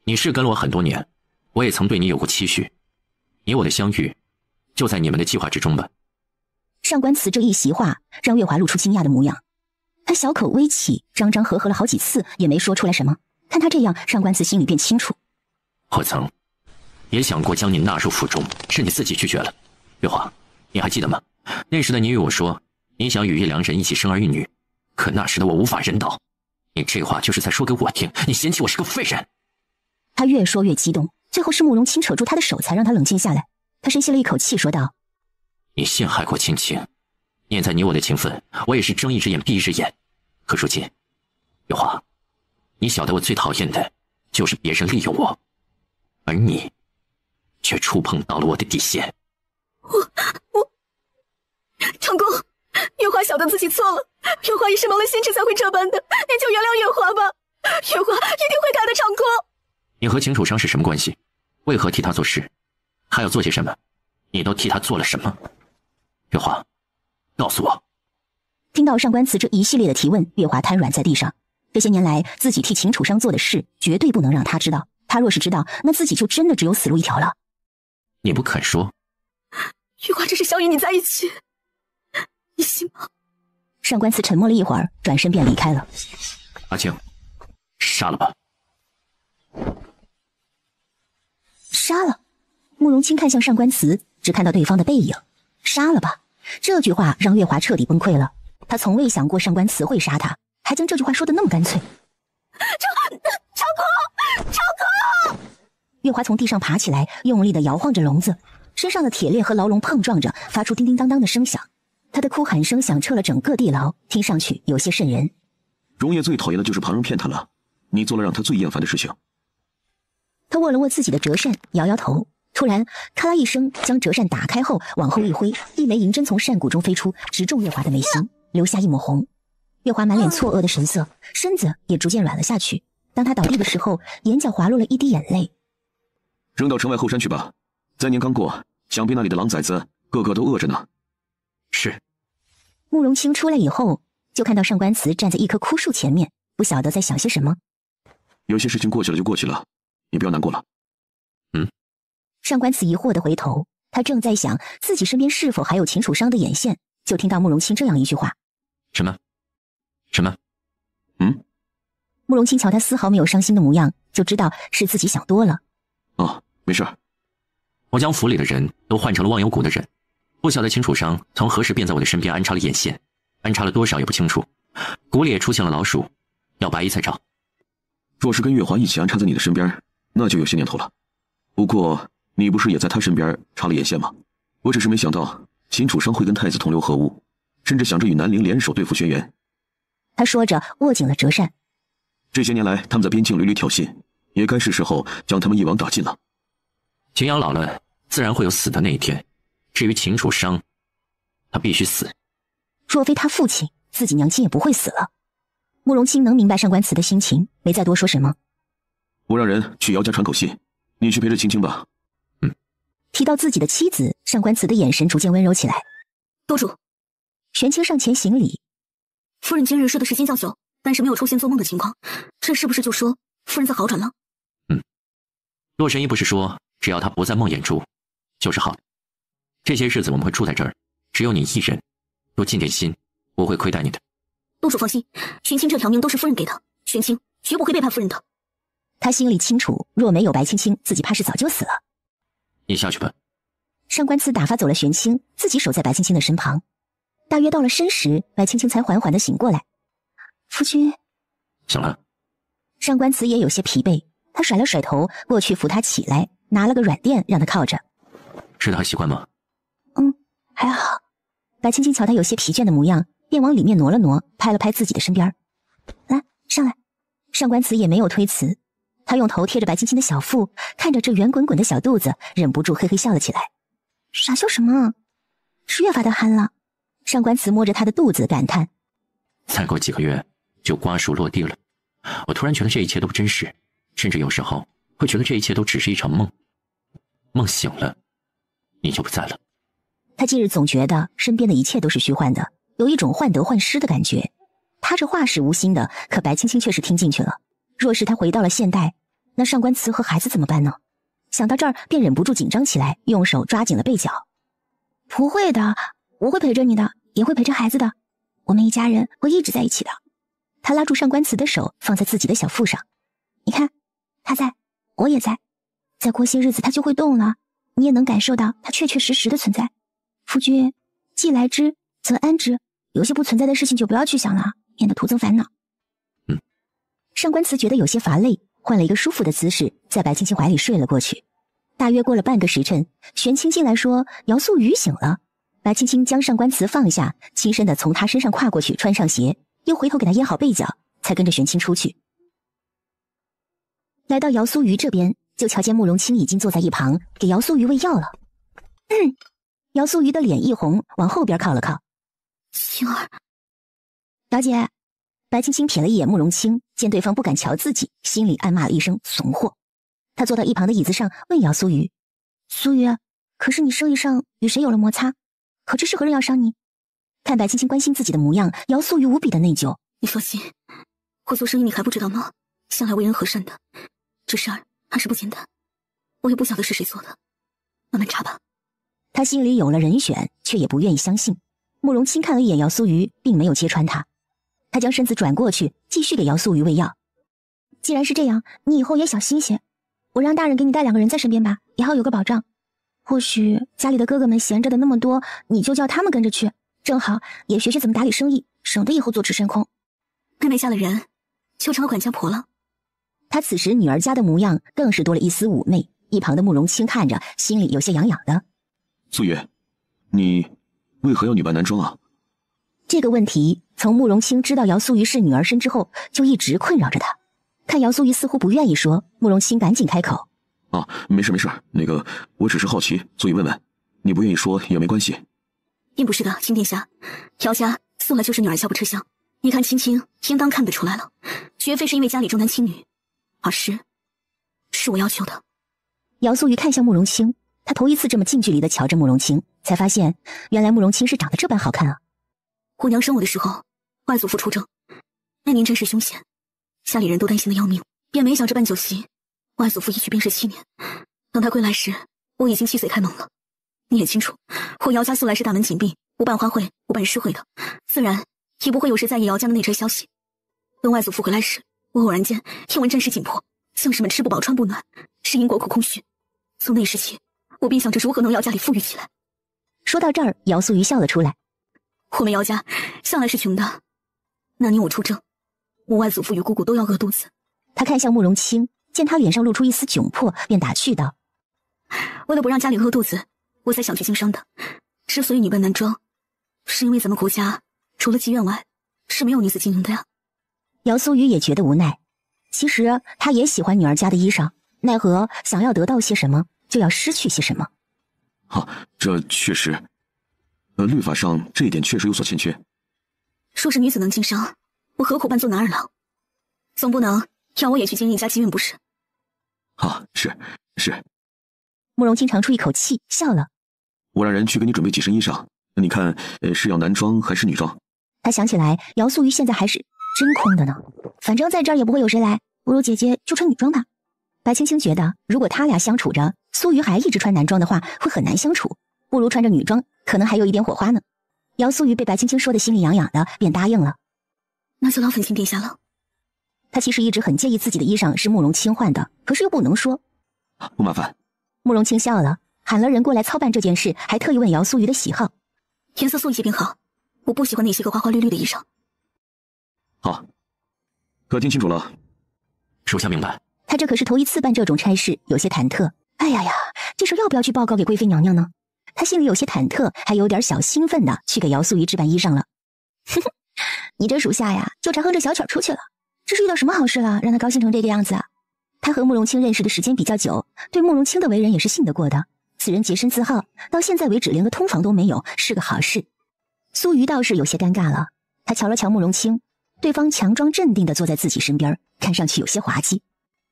[SPEAKER 1] 你是跟了我很多年，我也曾对你有过期许。你我的相遇，就在你们的计划之中吧。
[SPEAKER 3] 上官慈这一席话，让月华露出惊讶的模样。他小口微起，张张合合了好几次，也没说出来什么。看他这样，上官慈心里便清楚。
[SPEAKER 1] 我曾也想过将你纳入府中，是你自己拒绝了。月华，你还记得吗？那时的你与我说，你想与叶良人一起生儿育女，可那时的我无法忍道。你这话就是在说给我听，你嫌弃我是个废人。
[SPEAKER 3] 他越说越激动，最后是慕容清扯住他的手，才让他冷静下来。他深吸了一口气，说道：
[SPEAKER 1] 你陷害过青青，念在你我的情分，我也是睁一只眼闭一只眼。可如今，月华，你晓得我最讨厌的就是别人利用我，而你却触碰到了我的底线。
[SPEAKER 6] 我，长公，月华晓得自己错了，月华也是蒙了先知才会这般的，您就原谅月华吧，月华一定会改的，长公。
[SPEAKER 1] 你和秦楚商是什么关系？为何替他做事？还要做些什么？你都替他做了什么？月华，告诉我。
[SPEAKER 3] 听到上官慈这一系列的提问，月华瘫软在地上。这些年来自己替秦楚商做的事，绝对不能让他知道。他若是知道，那自己就真的只有死路一条了。
[SPEAKER 1] 你不肯说？
[SPEAKER 6] 月华只是想与你在一起，你信吗？
[SPEAKER 3] 上官慈沉默了一会儿，转身便离开了。
[SPEAKER 1] 阿青，杀了吧。
[SPEAKER 3] 杀了。慕容清看向上官慈，只看到对方的背影。杀了吧，这句话让月华彻底崩溃了。他从未想过上官慈会杀他，还将这句话说得那么干脆。
[SPEAKER 6] 长空！
[SPEAKER 3] 月华从地上爬起来，用力地摇晃着笼子，身上的铁链和牢笼碰撞着，发出叮叮当当的声响。他的哭喊声响彻了整个地牢，听上去有些瘆人。
[SPEAKER 9] 荣叶最讨厌的就是旁人骗他了，你做了让他最厌烦的事情。
[SPEAKER 3] 他握了握自己的折扇，摇摇头。突然，咔啦一声，将折扇打开后往后一挥，一枚银针从扇骨中飞出，直中月华的眉心，留下一抹红。月华满脸错愕的神色，身子也逐渐软了下去。当他倒地的时候，眼角滑落了一滴眼泪。
[SPEAKER 9] 扔到城外后山去吧，再年刚过，想必那里的狼崽子个个都饿着呢。
[SPEAKER 1] 是。
[SPEAKER 3] 慕容清出来以后，就看到上官慈站在一棵枯树前面，不晓得在想些什么。
[SPEAKER 9] 有些事情过去了就过去了，你不要难过了。
[SPEAKER 3] 上官慈疑惑地回头，他正在想自己身边是否还有秦楚商的眼线，就听到慕容清这样一句话：
[SPEAKER 1] 什么？
[SPEAKER 3] 慕容清瞧他丝毫没有伤心的模样，就知道是自己想多了。
[SPEAKER 9] 哦，没事。
[SPEAKER 1] 我将府里的人都换成了忘忧谷的人，不晓得秦楚商从何时便在我的身边安插了眼线，安插了多少也不清楚。谷里也出现了老鼠，要白衣才着。
[SPEAKER 9] 若是跟月华一起安插在你的身边，那就有些年头了。不过你不是也在他身边插了眼线吗？我只是没想到秦楚商会跟太子同流合污，甚至想着与南陵联手对付轩辕。
[SPEAKER 3] 他说着握紧了折扇。
[SPEAKER 9] 这些年来他们在边境屡屡挑衅，也该是时候将他们一网打尽了。
[SPEAKER 1] 秦阳老了，自然会有死的那一天。至于秦楚商，他必须死。
[SPEAKER 3] 若非他父亲，自己娘亲也不会死了。慕容清能明白上官慈的心情，没再多说什么。
[SPEAKER 9] 我让人去姚家传口信，你去陪着青青吧。
[SPEAKER 3] 提到自己的妻子，上官慈的眼神逐渐温柔起来。
[SPEAKER 6] 多主。
[SPEAKER 3] 玄清上前行礼。
[SPEAKER 6] 夫人今日睡的时间较久，但是没有出现做梦的情况，这是不是就说夫人在好转了？
[SPEAKER 1] 洛神医不是说只要她不在梦魇住，就是好的。这些日子我们会住在这儿，只有你一人，多尽点心，不会亏待你的。
[SPEAKER 6] 多主放心，玄清这条命都是夫人给的，玄清绝不会背叛夫人的。
[SPEAKER 3] 他心里清楚，若没有白青青，自己怕是早就死了。
[SPEAKER 1] 你下去吧。
[SPEAKER 3] 上官慈打发走了玄清，自己守在白青青的身旁。大约到了申时，白青青才缓缓地醒过来。夫君，
[SPEAKER 1] 醒了。
[SPEAKER 3] 上官慈也有些疲惫，他甩了甩头，过去扶他起来，拿了个软垫让他靠着。
[SPEAKER 1] 吃的还习惯吗？
[SPEAKER 3] 还好。白青青瞧他有些疲倦的模样，便往里面挪了挪，拍了拍自己的身边。来，上来。上官慈也没有推辞，他用头贴着白青青的小腹，看着这圆滚滚的小肚子，忍不住嘿嘿笑了起来。傻笑什么？是越发的憨了。上官慈摸着他的肚子感叹，
[SPEAKER 1] 再过几个月就瓜熟落地了。我突然觉得这一切都不真实，甚至有时候会觉得这一切都只是一场梦。梦醒了，你就不在了。
[SPEAKER 3] 他近日总觉得身边的一切都是虚幻的，有一种患得患失的感觉。他这话是无心的，可白青青却是听进去了。若是他回到了现代，那上官慈和孩子怎么办呢？想到这儿便忍不住紧张起来，用手抓紧了被角。不会的，我会陪着你的，也会陪着孩子的，我们一家人会一直在一起的。他拉住上官慈的手，放在自己的小腹上。你看，他在，我也在，再过些日子他就会动了，你也能感受到他确确实实的存在。夫君，既来之则安之，有些不存在的事情就不要去想了，免得徒增烦恼。上官慈觉得有些乏累，换了一个舒服的姿势，在白青青怀里睡了过去。大约过了半个时辰，玄清进来说姚素雨醒了。白青青将上官慈放下，轻身的从他身上跨过去，穿上鞋，又回头给他掖好被角，才跟着玄清出去。来到姚素瑜这边，就瞧见慕容清已经坐在一旁给姚素瑜喂药了。姚素瑜的脸一红，往后边靠了靠。
[SPEAKER 7] 青儿，
[SPEAKER 3] 表姐。白青青瞥了一眼慕容清，见对方不敢瞧自己，心里暗骂了一声怂货。他坐到一旁的椅子上，问姚素瑜：“素瑜，可是你生意上与谁有了摩擦？可知是何人要伤你？”看白青青关心自己的模样，姚素瑜无比的内疚。
[SPEAKER 7] 你放心，我做生意你还不知道吗？向来为人和善的，这事儿还是不简单。我也不晓得是谁做的，慢慢查吧。
[SPEAKER 3] 他心里有了人选，却也不愿意相信。慕容清看了一眼姚素瑜，并没有揭穿他。他将身子转过去，继续给姚素瑜喂药。既然是这样，你以后也小心些。我让大人给你带2个人在身边吧，也好有个保障。或许家里的哥哥们闲着的那么多，你就叫他们跟着去，正好也学学怎么打理生意，省得以后坐吃山空。
[SPEAKER 7] 妹妹下了人，就成了管家婆了。
[SPEAKER 3] 他此时女儿家的模样更是多了一丝妩媚。一旁的慕容清看着，心里有些痒痒的。
[SPEAKER 9] 素月，你为何要女扮男装啊？
[SPEAKER 3] 这个问题从慕容清知道姚素瑜是女儿身之后，就一直困扰着他。看姚素瑜似乎不愿意说，慕容清赶紧开口：“
[SPEAKER 9] 没事，那个我只是好奇，所以问问，你不愿意说也没关系。”
[SPEAKER 7] 并不是的，亲殿下，姚家素来就是女儿笑不吃香，你看青青应当看得出来了，绝非是因为家里重男轻女，而是我要求的。
[SPEAKER 3] 姚素瑜看向慕容清，他头一次这么近距离的瞧着慕容清，才发现原来慕容清是长得这般好看啊。
[SPEAKER 7] 我娘生我的时候，外祖父出征，那年真是凶险，家里人都担心的要命，便没想着办酒席。外祖父一去便是7年，等他归来时，我已经7岁开蒙了。你也清楚，我姚家素来是大门紧闭，不办花会，不办诗会的，自然也不会有谁在意姚家的内臣消息。等外祖父回来时，我偶然间听闻战事紧迫，将士们吃不饱穿不暖，是因国库空虚。从那时起，我便想着如何能要家里富裕起来。
[SPEAKER 3] 说到这儿，姚素瑜笑了出来。
[SPEAKER 7] 我们姚家向来是穷的，那年我出征，我外祖父与姑姑都要饿肚子。
[SPEAKER 3] 他看向慕容清，见他脸上露出一丝窘迫，便打趣道：“
[SPEAKER 7] 为了不让家里饿肚子，我才想去经商的。之所以女扮男装，是因为咱们国家除了妓院外，是没有女子经营的呀。”
[SPEAKER 3] 姚素瑜也觉得无奈，其实他也喜欢女儿家的衣裳，奈何想要得到些什么，就要失去些什么。
[SPEAKER 9] 这确实，律法上这一点确实有所欠缺。
[SPEAKER 7] 说是女子能经商，我何苦扮作男儿郎？总不能要我也去经营一家妓院不是？
[SPEAKER 9] 是。
[SPEAKER 3] 慕容清长出一口气，笑了。
[SPEAKER 9] 我让人去给你准备几身衣裳，你看是要男装还是女装？
[SPEAKER 3] 他想起来，姚素瑜现在还是真空的呢。反正在这儿也不会有谁来，不如姐姐就穿女装吧。白青青觉得，如果他俩相处着，素瑜还一直穿男装的话，会很难相处，不如穿着女装，可能还有一点火花呢。姚素瑜被白青青说的心里痒痒的，便答应了。
[SPEAKER 7] 那就劳烦亲殿下了。
[SPEAKER 3] 他其实一直很介意自己的衣裳是慕容清换的，可是又不能说。
[SPEAKER 9] 不麻烦。
[SPEAKER 3] 慕容清笑了，喊了人过来操办这件事，还特意问姚苏瑜的喜好。
[SPEAKER 7] 颜色素一些便好，我不喜欢那些个花花绿绿的衣裳。
[SPEAKER 9] 好，可听清楚了。
[SPEAKER 1] 属下明白。
[SPEAKER 3] 他这可是头一次办这种差事，有些忐忑。哎呀呀，这事要不要去报告给贵妃娘娘呢？他心里有些忐忑，还有点小兴奋的去给姚苏瑜置办衣裳了。哼哼，你这属下呀，就差哼着小曲出去了。这是遇到什么好事了，让他高兴成这个样子啊？他和慕容清认识的时间比较久，对慕容清的为人也是信得过的。此人洁身自好，到现在为止连个通房都没有，是个好事。苏瑜倒是有些尴尬了，他瞧了瞧慕容清，对方强装镇定地坐在自己身边，看上去有些滑稽。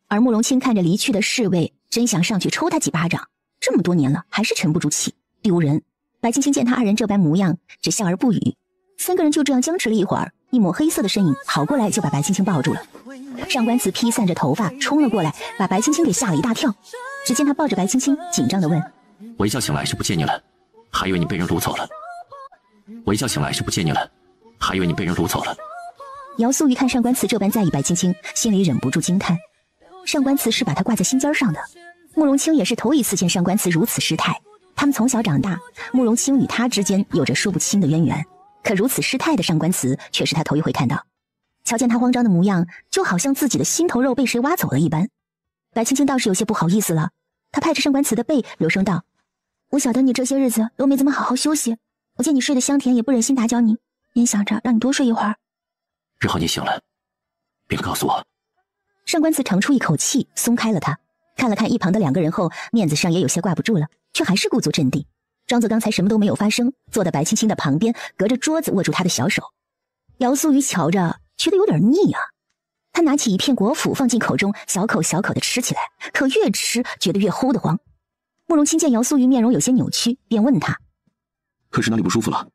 [SPEAKER 3] 而慕容清看着离去的侍卫，真想上去抽他几巴掌。这么多年了，还是沉不住气，丢人。白青青见他二人这般模样，只笑而不语。三个人就这样僵持了一会儿，一抹黑色的身影跑过来，就把白青青抱住了。上官慈披散着头发冲了过来，把白青青给吓了一大跳。只见他抱着白青青，紧张地问：
[SPEAKER 1] 我一觉醒来是不见你了，还以为你被人掳走了。我一觉醒来是不见你了，还以为你被人掳走了。
[SPEAKER 3] 姚苏瑜看上官慈这般在意白青青，心里忍不住惊叹。上官慈是把他挂在心尖上的，慕容清也是头一次见上官慈如此失态。他们从小长大，慕容清与他之间有着说不清的渊源，可如此失态的上官慈却是他头一回看到。瞧见他慌张的模样，就好像自己的心头肉被谁挖走了一般。白青青倒是有些不好意思了，她拍着上官慈的背，柔声道：我晓得你这些日子都没怎么好好休息，我见你睡得香甜，也不忍心打搅你，便想着让你多睡一会儿。
[SPEAKER 1] 日后你醒了，别告诉我。
[SPEAKER 3] 上官慈长出一口气，松开了他，看了看一旁的两个人后，面子上也有些挂不住了，却还是故作镇定，装作刚才什么都没有发生，坐在白青青的旁边，隔着桌子握住她的小手。姚苏瑜瞧着觉得有点腻啊，他拿起一片果脯放进口中，小口小口的吃起来，可越吃觉得越齁得慌。慕容清见姚苏瑜面容有些扭曲，便问他：
[SPEAKER 9] 可是哪里不舒服了？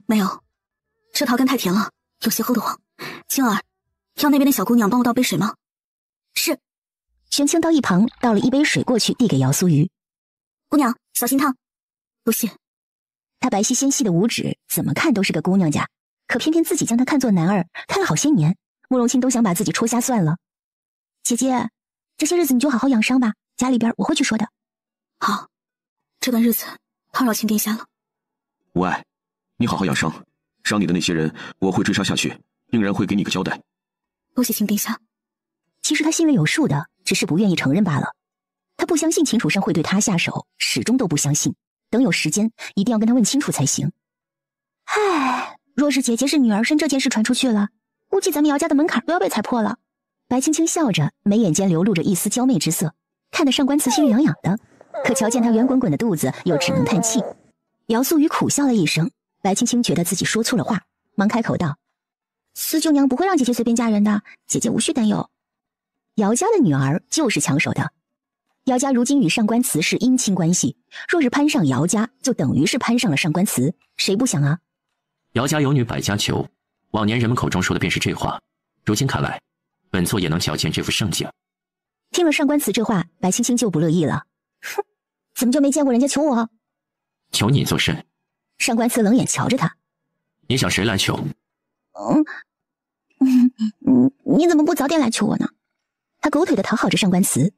[SPEAKER 7] 没有，这桃干太甜了，有些齁得慌。青儿，让那边的小姑娘帮我倒杯水吗？是。
[SPEAKER 3] 玄清到一旁倒了一杯水过去，递给姚苏瑜。
[SPEAKER 7] 姑娘，小心烫。不谢。
[SPEAKER 3] 她白皙纤细的五指，怎么看都是个姑娘家，可偏偏自己将她看作男儿，看了好些年，慕容清都想把自己戳瞎算了。姐姐，这些日子你就好好养伤吧，家里边我会去说的。
[SPEAKER 7] 好，这段日子叨扰亲殿下了。
[SPEAKER 9] 无碍，你好好养伤，伤你的那些人我会追杀下去，定然会给你个交代。
[SPEAKER 7] 多谢亲殿下。
[SPEAKER 3] 其实他心里有数的，只是不愿意承认罢了。他不相信秦楚生会对他下手，始终都不相信。等有时间，一定要跟他问清楚才行。唉，若是姐姐是女儿身这件事传出去了，估计咱们姚家的门槛都要被踩破了。白青青笑着，眉眼间流露着一丝娇媚之色，看得上官慈心痒痒的。可瞧见她圆滚滚的肚子，又只能叹气。姚素雨苦笑了一声，白青青觉得自己说错了话，忙开口道：思舅娘不会让姐姐随便嫁人的，姐姐无需担忧。姚家的女儿就是抢手的。姚家如今与上官慈是姻亲关系，若是攀上姚家，就等于是攀上了上官慈，谁不想啊？
[SPEAKER 1] 姚家有女百家求，往年人们口中说的便是这话，如今看来，本座也能瞧见这副盛景。
[SPEAKER 3] 听了上官慈这话，白青青就不乐意了。哼，怎么就没见过人家求我？
[SPEAKER 1] 求你做甚？
[SPEAKER 3] 上官慈冷眼瞧着他。
[SPEAKER 1] 你想谁来求？
[SPEAKER 3] 你怎么不早点来求我呢？他狗腿的讨好着上官慈。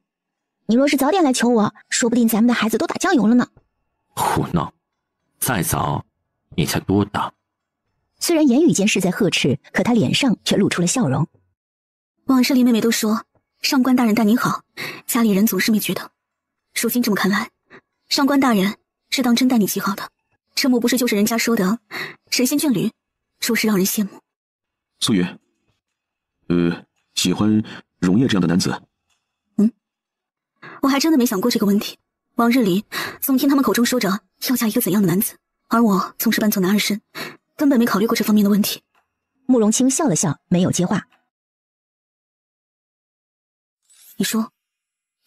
[SPEAKER 3] 你若是早点来求我，说不定咱们的孩子都打酱油了呢。
[SPEAKER 1] 胡闹！再早，你才多大？
[SPEAKER 3] 虽然言语间是在呵斥，可他脸上却露出了笑容。
[SPEAKER 7] 往事里妹妹都说上官大人待您好，家里人总是没觉得。如今这么看来，上官大人是当真待你极好的，这莫不是就是人家说的神仙眷侣，着实让人羡慕。
[SPEAKER 9] 素雨，喜欢荣业这样的男子？
[SPEAKER 7] 我还真的没想过这个问题。往日里总听他们口中说着要嫁一个怎样的男子，而我总是扮作男儿身，根本没考虑过这方面的问题。
[SPEAKER 3] 慕容清笑了笑，没有接话。
[SPEAKER 7] 你说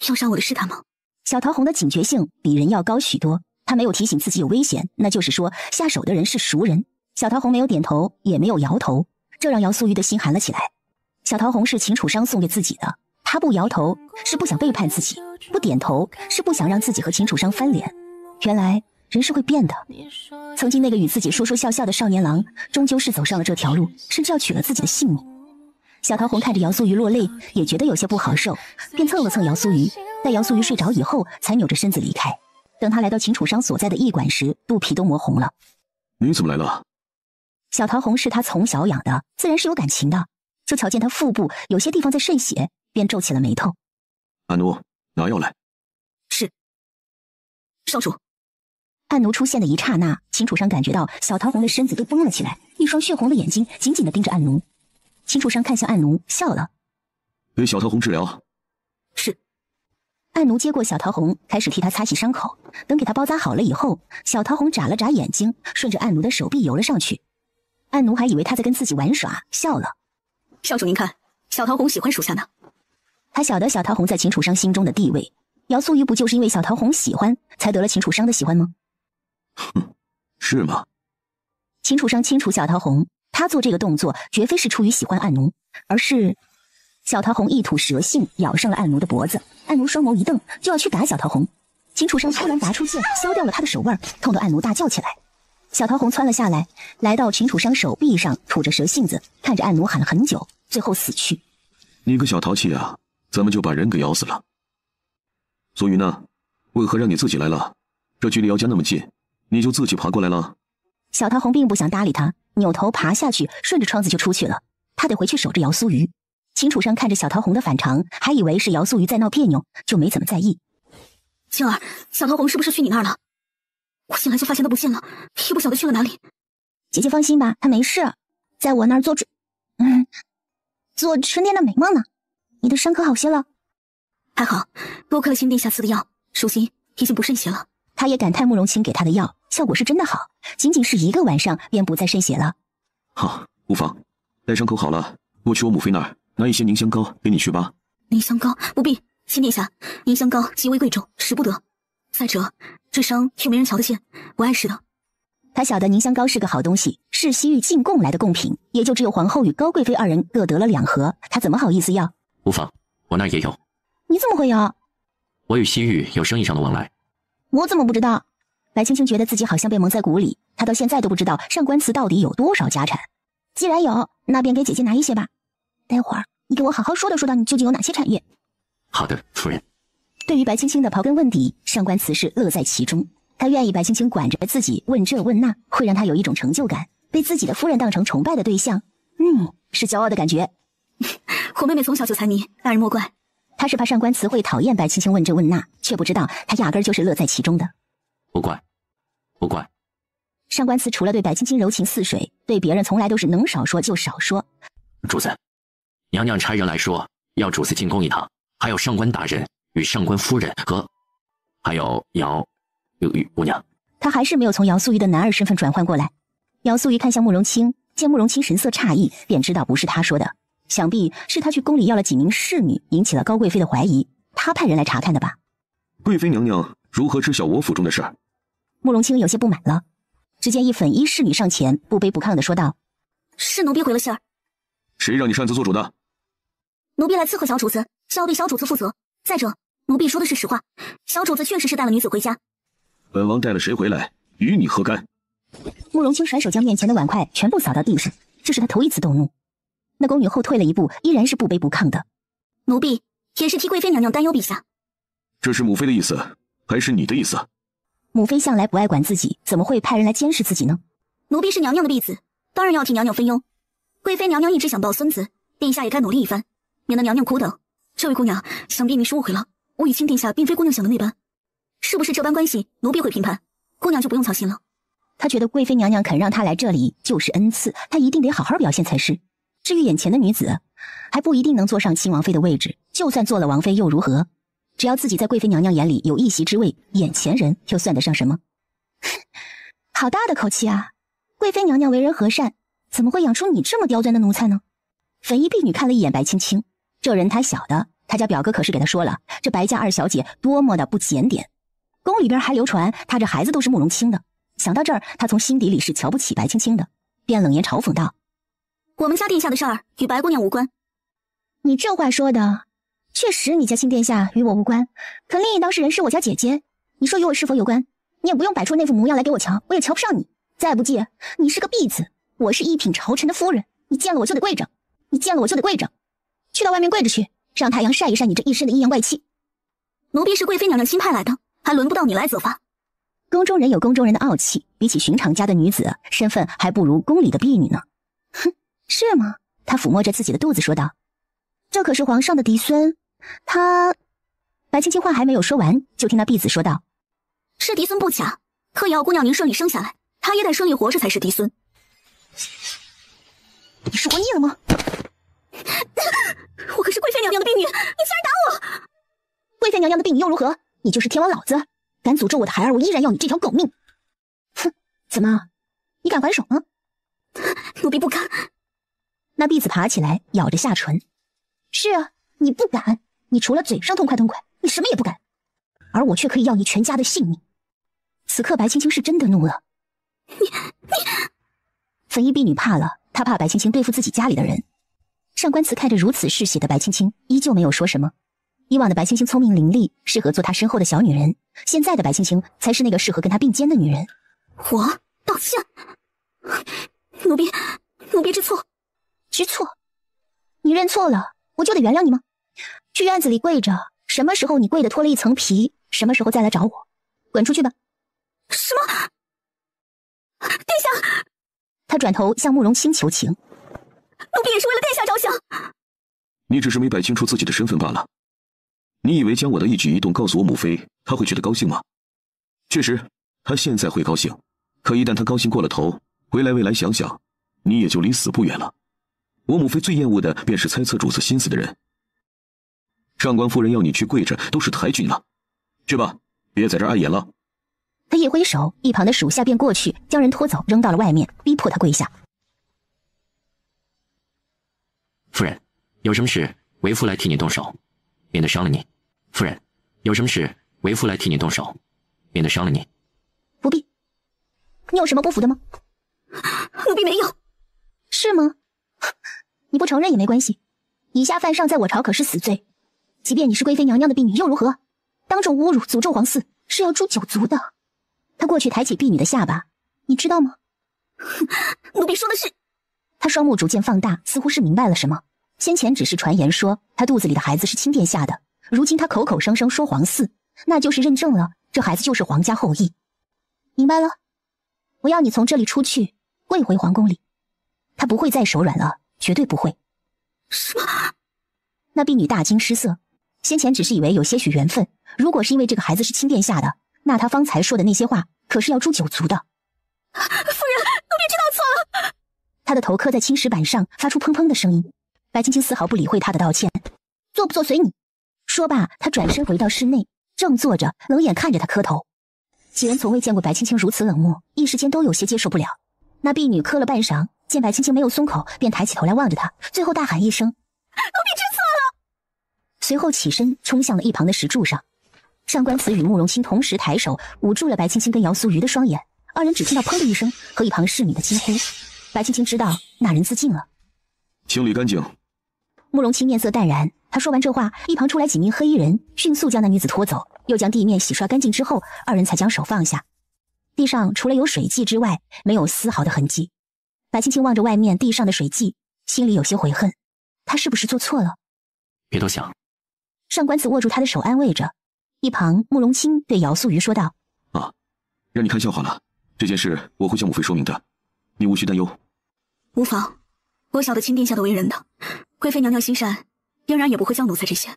[SPEAKER 7] 要杀我的是他吗？
[SPEAKER 3] 小桃红的警觉性比人要高许多，她没有提醒自己有危险，那就是说下手的人是熟人。小桃红没有点头，也没有摇头，这让姚素玉的心寒了起来。小桃红是秦楚商送给自己的，他不摇头是不想背叛自己，不点头是不想让自己和秦楚商翻脸。原来人是会变的，曾经那个与自己说说笑笑的少年郎，终究是走上了这条路，甚至要取了自己的性命。小桃红看着姚素瑜落泪，也觉得有些不好受，便蹭了蹭姚素瑜，待姚素瑜睡着以后，才扭着身子离开。等他来到秦楚商所在的驿馆时，肚皮都磨红了。
[SPEAKER 9] 你怎么来了？
[SPEAKER 3] 小桃红是他从小养的，自然是有感情的。就瞧见他腹部有些地方在渗血，便皱起了眉头。
[SPEAKER 9] 阿奴，拿药来。
[SPEAKER 7] 是。少主。
[SPEAKER 3] 暗奴出现的一刹那，秦楚商感觉到小桃红的身子都绷了起来，一双血红的眼睛紧紧地盯着暗奴。秦楚商看向暗奴，笑了。
[SPEAKER 9] 给小桃红治疗。
[SPEAKER 7] 是。
[SPEAKER 3] 暗奴接过小桃红，开始替他擦洗伤口。等给他包扎好了以后，小桃红眨了眨眼睛，顺着暗奴的手臂游了上去。暗奴还以为他在跟自己玩耍，笑了。
[SPEAKER 7] 少主您看，小桃红喜欢属下呢。
[SPEAKER 3] 他晓得小桃红在秦楚商心中的地位，姚素玉不就是因为小桃红喜欢，才得了秦楚商的喜欢吗？
[SPEAKER 9] 哼，是吗？
[SPEAKER 3] 秦楚商清楚小桃红，他做这个动作绝非是出于喜欢暗奴，而是小桃红一吐蛇信，咬上了暗奴的脖子。暗奴双眸一瞪，就要去打小桃红。秦楚商突然拔出剑，削掉了他的手腕，痛得暗奴大叫起来。小桃红窜了下来，来到秦楚商手臂上，吐着蛇信子，看着暗奴喊了很久，最后死去。
[SPEAKER 9] 你个小淘气啊，怎么就把人给咬死了？素云呢？为何让你自己来了？这距离姚家那么近，你就自己爬过来了？
[SPEAKER 3] 小桃红并不想搭理他，扭头爬下去，顺着窗子就出去了。他得回去守着姚素瑜。秦楚商看着小桃红的反常，还以为是姚素瑜在闹别扭，就没怎么在意。
[SPEAKER 7] 青儿，小桃红是不是去你那儿了？我醒来就发现她不见了，也不晓得去了哪里。
[SPEAKER 3] 姐姐放心吧，她没事，在我那儿做春天的美梦呢。你的伤可好些了？
[SPEAKER 7] 还好，多亏了新殿下赐的药，舒心已经不渗血了。
[SPEAKER 3] 他也感叹慕容清给他的药效果是真的好，仅仅是1个晚上便不再渗血了。
[SPEAKER 9] 好，无妨，待伤口好了，我去我母妃那儿拿一些凝香膏给你去吧。
[SPEAKER 7] 凝香膏不必，新殿下，凝香膏极为贵重，使不得。再者，这伤又没人瞧得见，不碍事的。
[SPEAKER 3] 他晓得凝香膏是个好东西，是西域进贡来的贡品，也就只有皇后与高贵妃2人各得了2盒，他怎么好意思要？
[SPEAKER 1] 无妨，我那儿也有。
[SPEAKER 3] 你怎么会有？
[SPEAKER 1] 我与西域有生意上的往来。
[SPEAKER 3] 我怎么不知道？白青青觉得自己好像被蒙在鼓里，她到现在都不知道上官祠到底有多少家产。既然有，那便给姐姐拿一些吧。待会儿你给我好好说道你究竟有哪些产业。
[SPEAKER 1] 好的，夫人。
[SPEAKER 3] 对于白青青的刨根问底，上官慈是乐在其中。他愿意白青青管着自己问这问那，会让他有一种成就感，被自己的夫人当成崇拜的对象，是骄傲的感觉。
[SPEAKER 7] 我妹妹从小就财迷，大人莫怪。
[SPEAKER 3] 他是怕上官慈会讨厌白青青问这问那，却不知道他压根就是乐在其中的。
[SPEAKER 1] 不怪。
[SPEAKER 3] 上官慈除了对白青青柔情似水，对别人从来都是能少说就少说。
[SPEAKER 1] 主子，娘娘差人来说要主子进宫一趟，还有上官大人与上官夫人和还有姚姑娘。
[SPEAKER 3] 他还是没有从姚素玉的男儿身份转换过来。姚素玉看向慕容清，见慕容清神色诧异，便知道不是他说的，想必是他去宫里要了几名侍女，引起了高贵妃的怀疑，他派人来查看的吧。
[SPEAKER 9] 贵妃娘娘如何知晓我府中的事？
[SPEAKER 3] 慕容清有些不满了。只见一粉衣侍女上前，不卑不亢地说道：
[SPEAKER 7] 是奴婢回了信儿。
[SPEAKER 9] 谁让你擅自做主的？
[SPEAKER 7] 奴婢来伺候小主子，是要对小主子负责。再者，奴婢说的是实话，小主子确实是带了女子回家。
[SPEAKER 9] 本王带了谁回来，与你何干？
[SPEAKER 3] 慕容清甩手将面前的碗筷全部扫到地上，这是他头一次动怒。那宫女后退了一步，依然是不卑不亢的。
[SPEAKER 7] 奴婢也是替贵妃娘娘担忧陛下。
[SPEAKER 9] 这是母妃的意思，还是你的意思？
[SPEAKER 3] 母妃向来不爱管自己，怎么会派人来监视自己呢？
[SPEAKER 7] 奴婢是娘娘的婢子，当然要替娘娘分忧。贵妃娘娘一直想抱孙子，殿下也该努力一番，免得娘娘苦等。这位姑娘，想必你是误会了，我与亲殿下并非姑娘想的那般。是不是这般关系，奴婢会评判，姑娘就不用操心了。
[SPEAKER 3] 他觉得贵妃娘娘肯让他来这里就是恩赐，他一定得好好表现才是。至于眼前的女子，还不一定能坐上亲王妃的位置，就算做了王妃又如何？只要自己在贵妃娘娘眼里有一席之位，眼前人又算得上什么？好大的口气啊！贵妃娘娘为人和善，怎么会养出你这么刁钻的奴才呢？粉衣婢女看了一眼白青青，这人他晓得，他家表哥可是给他说了，这白家二小姐多么的不检点。宫里边还流传他这孩子都是慕容清的。想到这儿，他从心底里是瞧不起白青青的，便冷言嘲讽道：
[SPEAKER 7] 我们家殿下的事儿与白姑娘无关。
[SPEAKER 3] 你这话说的，确实你家亲殿下与我无关，可另一当事人是我家姐姐，你说与我是否有关？你也不用摆出那副模样来给我瞧，我也瞧不上你。再不济，你是个婢子，我是一品朝臣的夫人，你见了我就得跪着，去到外面跪着去，让太阳晒一晒你这一身的阴阳怪气。
[SPEAKER 7] 奴婢是贵妃娘娘钦派来的，还轮不到你来责罚。
[SPEAKER 3] 宫中人有宫中人的傲气，比起寻常家的女子，身份还不如宫里的婢女呢。哼，是吗？他抚摸着自己的肚子说道。这可是皇上的嫡孙，他……白青青话还没有说完，就听那婢子说道：
[SPEAKER 6] 是嫡孙不假，可也要姑娘您顺利生下来，他也得顺利活着才是嫡孙。
[SPEAKER 3] 你是活腻了吗？
[SPEAKER 6] 我可是贵妃娘娘的婢女，你竟然打我！
[SPEAKER 3] 贵妃娘娘的婢女又如何？你就是天王老子，敢诅咒我的孩儿，我依然要你这条狗命！哼，怎么，你敢还手吗？
[SPEAKER 6] 奴婢不敢。
[SPEAKER 3] 那婢子爬起来，咬着下唇。是啊，你不敢，你除了嘴上痛快痛快，你什么也不敢，而我却可以要你全家的性命。此刻白青青是真的怒了。你粉衣婢女怕了，她怕白青青对付自己家里的人。上官慈看着如此嗜血的白青青，依旧没有说什么。以往的白青青聪明伶俐，适合做她身后的小女人，现在的白青青才是那个适合跟她并肩的女人。
[SPEAKER 6] 我道歉，奴婢知错。
[SPEAKER 3] 知错？你认错了，我就得原谅你吗？去院子里跪着，什么时候你跪得脱了一层皮，什么时候再来找我。滚出去吧。
[SPEAKER 6] 什么？殿下！
[SPEAKER 3] 他转头向慕容清求情。
[SPEAKER 6] 奴婢也是为了殿下着想。
[SPEAKER 9] 你只是没摆清楚自己的身份罢了。你以为将我的一举一动告诉我母妃，她会觉得高兴吗？确实，她现在会高兴，可一旦她高兴过了头，回来未来想想，你也就离死不远了。我母妃最厌恶的便是猜测主子心思的人。上官夫人要你去跪着，都是抬举你了。去吧，别在这儿碍眼了。
[SPEAKER 3] 他一挥手，一旁的属下便过去将人拖走，扔到了外面，逼迫他跪下。
[SPEAKER 1] 夫人，有什么事为夫来替你动手，免得伤了你。夫人，有什么事为夫来替你动手，免得伤了你。
[SPEAKER 3] 不必。你有什么不服的吗？
[SPEAKER 6] 奴婢没有。
[SPEAKER 3] 是吗？你不承认也没关系，以下犯上在我朝可是死罪，即便你是贵妃娘娘的婢女又如何？当众侮辱诅咒皇嗣是要诛九族的。他过去抬起婢女的下巴，你知道吗？
[SPEAKER 6] 奴婢说的是。
[SPEAKER 3] 他双目逐渐放大，似乎是明白了什么。先前只是传言说他肚子里的孩子是亲殿下的，如今他口口声声说皇嗣，那就是认证了这孩子就是皇家后裔。明白了，我要你从这里出去，跪回皇宫里。他不会再手软了，绝对不会。
[SPEAKER 6] 什么？
[SPEAKER 3] 那婢女大惊失色，先前只是以为有些许缘分，如果是因为这个孩子是亲殿下的，那他方才说的那些话可是要诛九族的。
[SPEAKER 6] 夫人，奴婢知道错了。
[SPEAKER 3] 他的头磕在青石板上，发出砰砰的声音。白青青丝毫不理会他的道歉，做不做随你。说罢，他转身回到室内，正坐着，冷眼看着他磕头。几人从未见过白青青如此冷漠，一时间都有些接受不了。那婢女磕了半晌，见白青青没有松口，便抬起头来望着他，最后大喊一声：奴
[SPEAKER 6] 婢知错了。
[SPEAKER 3] 随后起身冲向了一旁的石柱上。上官慈与慕容清同时抬手捂住了白青青跟姚素瑜的双眼，二人只听到砰的一声和一旁侍女的惊呼。白青青知道那人自尽了。
[SPEAKER 9] 清理干净。
[SPEAKER 3] 慕容清面色淡然，他说完这话，一旁出来几名黑衣人，迅速将那女子拖走，又将地面洗刷干净之后，二人才将手放下。地上除了有水迹之外，没有丝毫的痕迹。白青青望着外面地上的水迹，心里有些悔恨，他是不是做错了？
[SPEAKER 1] 别多想。
[SPEAKER 3] 上官慈握住他的手安慰着。一旁慕容清对姚素瑜说道：
[SPEAKER 9] 啊，让你看笑话了，这件事我会向母妃说明的，你无需担忧。
[SPEAKER 7] 无妨，我晓得亲殿下的为人的，贵妃娘娘心善，定然也不会将奴才这些。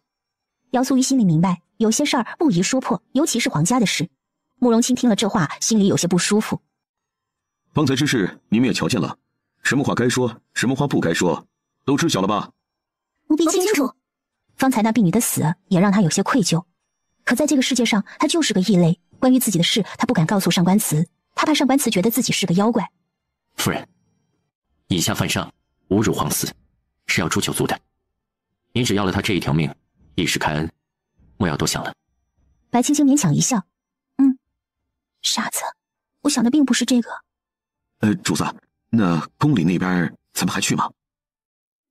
[SPEAKER 3] 姚素瑜心里明白，有些事儿不宜说破，尤其是皇家的事。慕容清听了这话，心里有些不舒服。
[SPEAKER 9] 方才之事你们也瞧见了，什么话该说，什么话不该说，都知晓了吧？
[SPEAKER 3] 奴婢清楚。方才那婢女的死也让他有些愧疚，可在这个世界上，他就是个异类。关于自己的事，他不敢告诉上官慈，他怕上官慈觉得自己是个妖怪。
[SPEAKER 1] 夫人，以下犯上，侮辱皇嗣，是要诛九族的。你只要了他这一条命，一时开恩，莫要多想了。
[SPEAKER 3] 白青青勉强一笑，傻子，我想的并不是这个。
[SPEAKER 9] 主子，那宫里那边咱们还去吗？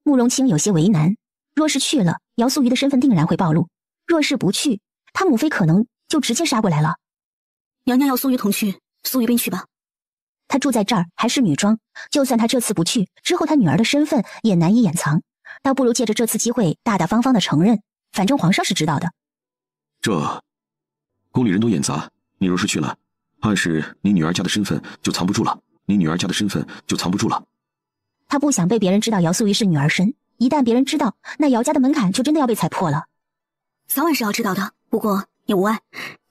[SPEAKER 3] 慕容清有些为难，若是去了，姚素瑜的身份定然会暴露；若是不去，他母妃可能就直接杀过来了。
[SPEAKER 7] 娘娘要素瑜同去，素瑜便去吧。
[SPEAKER 3] 她住在这儿还是女装，就算她这次不去，之后她女儿的身份也难以掩藏，倒不如借着这次机会大大方方的承认，反正皇上是知道的。
[SPEAKER 9] 这宫里人多眼杂，你若是去了，暗示你女儿家的身份就藏不住了，你女儿家的身份就藏不住了。
[SPEAKER 3] 他不想被别人知道姚素瑜是女儿身，一旦别人知道，那姚家的门槛就真的要被踩破了。
[SPEAKER 7] 早晚是要知道的，不过也无碍。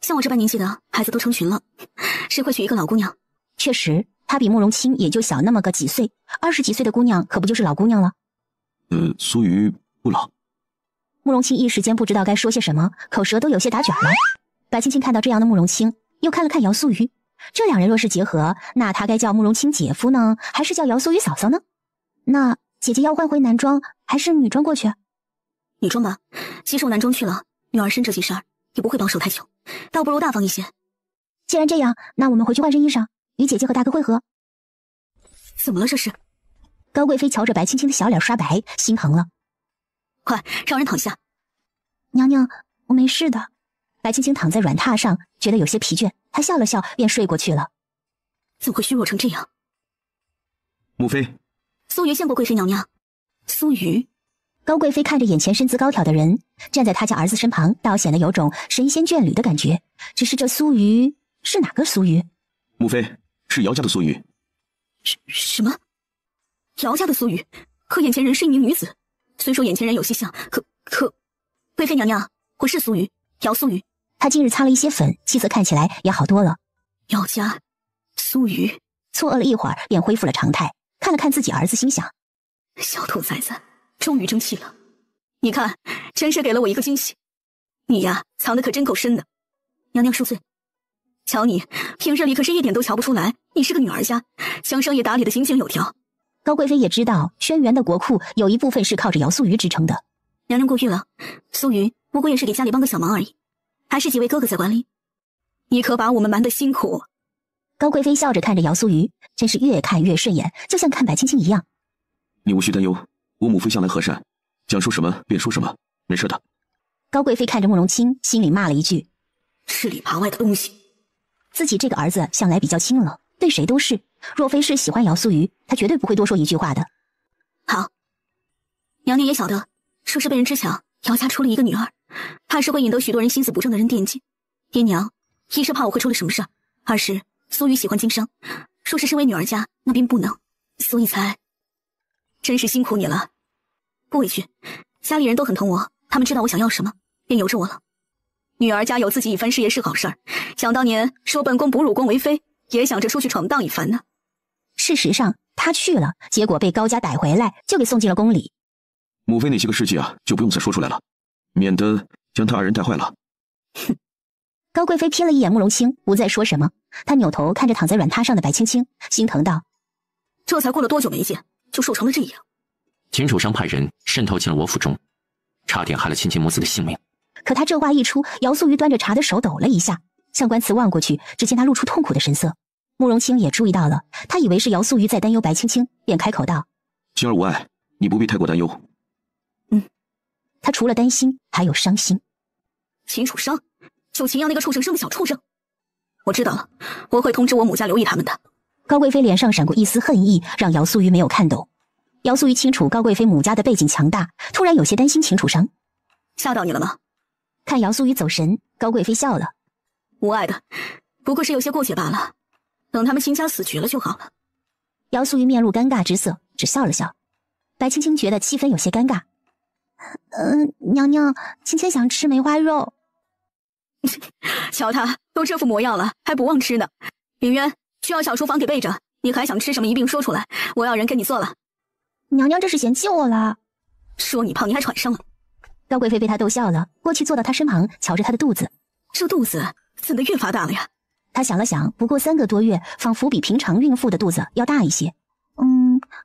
[SPEAKER 7] 像我这般年纪的孩子都成群了，谁会娶一个老姑娘？
[SPEAKER 3] 确实，她比慕容清也就小那么个几岁，20几岁的姑娘可不就是老姑娘了？
[SPEAKER 9] 苏瑜不老。
[SPEAKER 3] 慕容清一时间不知道该说些什么，口舌都有些打卷了。白青青看到这样的慕容清，又看了看姚素瑜，这两人若是结合，那他该叫慕容清姐夫呢，还是叫姚素瑜嫂嫂呢？那姐姐要换回男装，还是女装过去？
[SPEAKER 7] 女装吧，即使我男装去了，女儿身这件事儿也不会保守太久，倒不如大方一些。
[SPEAKER 3] 既然这样，那我们回去换身衣裳，与姐姐和大哥会合。
[SPEAKER 7] 怎么了这是？
[SPEAKER 3] 高贵妃瞧着白青青的小脸刷白，心疼了。
[SPEAKER 7] 快让人躺下。
[SPEAKER 3] 娘娘，我没事的。白青青躺在软榻上，觉得有些疲倦，她笑了笑，便睡过去了。
[SPEAKER 7] 怎么会虚弱成这样？
[SPEAKER 9] 慕妃，
[SPEAKER 7] 苏瑜见过贵妃娘娘。苏瑜，
[SPEAKER 3] 高贵妃看着眼前身姿高挑的人，站在他家儿子身旁，倒显得有种神仙眷侣的感觉。只是这苏瑜是哪个苏瑜？
[SPEAKER 9] 慕妃，是姚家的苏瑜。
[SPEAKER 7] 什么？姚家的苏瑜？可眼前人是一名女子，虽说眼前人有些像，可，贵妃娘娘，我是苏瑜，姚苏瑜。
[SPEAKER 3] 她今日擦了一些粉，气色看起来也好多了。
[SPEAKER 7] 姚家，苏瑜
[SPEAKER 3] 错愕了一会儿，便恢复了常态，看了看自己儿子，心想：
[SPEAKER 7] 小兔崽子，终于争气了。你看，真是给了我一个惊喜。你呀，藏得可真够深的。娘娘恕罪。瞧你，平日里可是一点都瞧不出来，你是个女儿家，将生意打理得井井有条。
[SPEAKER 3] 高贵妃也知道，轩辕的国库有一部分是靠着姚素瑜支撑的。
[SPEAKER 7] 娘娘过誉了，苏瑜不过也是给家里帮个小忙而已，还是几位哥哥在管理。你可把我们瞒得辛苦。
[SPEAKER 3] 高贵妃笑着看着姚素瑜，真是越看越顺眼，就像看白青青一样。
[SPEAKER 9] 你无需担忧，我母妃向来和善，想说什么便说什么，没事的。
[SPEAKER 3] 高贵妃看着慕容清，心里骂了一句：
[SPEAKER 7] 吃里扒外的东西。
[SPEAKER 3] 自己这个儿子向来比较清冷，对谁都是，若非是喜欢姚素瑜，他绝对不会多说一句话的。
[SPEAKER 7] 好，娘娘也晓得，说是被人知晓姚家出了一个女儿，怕是会引得许多人心思不正的人惦记。爹娘一是怕我会出了什么事儿，二是苏瑜喜欢经商，说是身为女儿家那便不能，所以才……真是辛苦你了。不委屈，家里人都很疼我，他们知道我想要什么，便由着我了。女儿家有自己一番事业是好事儿，想当年说本宫哺乳宫为妃，也想着出去闯荡一番呢。
[SPEAKER 3] 事实上，他去了，结果被高家逮回来，就给送进了宫里。
[SPEAKER 9] 母妃那些个事迹啊，就不用再说出来了，免得将他二人带坏了。
[SPEAKER 3] 哼！高贵妃瞥了一眼慕容清，不再说什么。她扭头看着躺在软榻上的白青青，心疼道：
[SPEAKER 7] 这才过了多久没见，就瘦成了这样。
[SPEAKER 1] 秦楚商派人渗透进了我府中，差点害了青青母子的性命。
[SPEAKER 3] 可他这话一出，姚素瑜端着茶的手抖了一下。上官慈望过去，只见他露出痛苦的神色。慕容清也注意到了，他以为是姚素瑜在担忧白青青，便开口道：
[SPEAKER 9] 青儿无碍，你不必太过担忧。
[SPEAKER 3] 他除了担心，还有伤心。
[SPEAKER 7] 秦楚商，就秦阳那个畜生生的小畜生。我知道了，我会通知我母家留意他们的。
[SPEAKER 3] 高贵妃脸上闪过一丝恨意，让姚素瑜没有看懂。姚素瑜清楚高贵妃母家的背景强大，突然有些担心秦楚商。
[SPEAKER 7] 吓到你了吗？
[SPEAKER 3] 看姚素瑜走神，高贵妃笑了：
[SPEAKER 7] 无碍的，不过是有些过节罢了。等他们秦家死绝了就好了。
[SPEAKER 3] 姚素瑜面露尴尬之色，只笑了笑。白青青觉得气氛有些尴尬。娘娘，青青想吃梅花肉。
[SPEAKER 7] 瞧他都这副模样了，还不忘吃呢。凌渊，去要小厨房给备着。你还想吃什么一并说出来，我要人给你做了。
[SPEAKER 3] 娘娘这是嫌弃我了。
[SPEAKER 7] 说你胖你还喘上了。
[SPEAKER 3] 高贵妃被他逗笑了，过去坐到他身旁，瞧着他的肚子。
[SPEAKER 7] 这肚子怎的越发大了呀？
[SPEAKER 3] 他想了想，不过3个多月，仿佛比平常孕妇的肚子要大一些。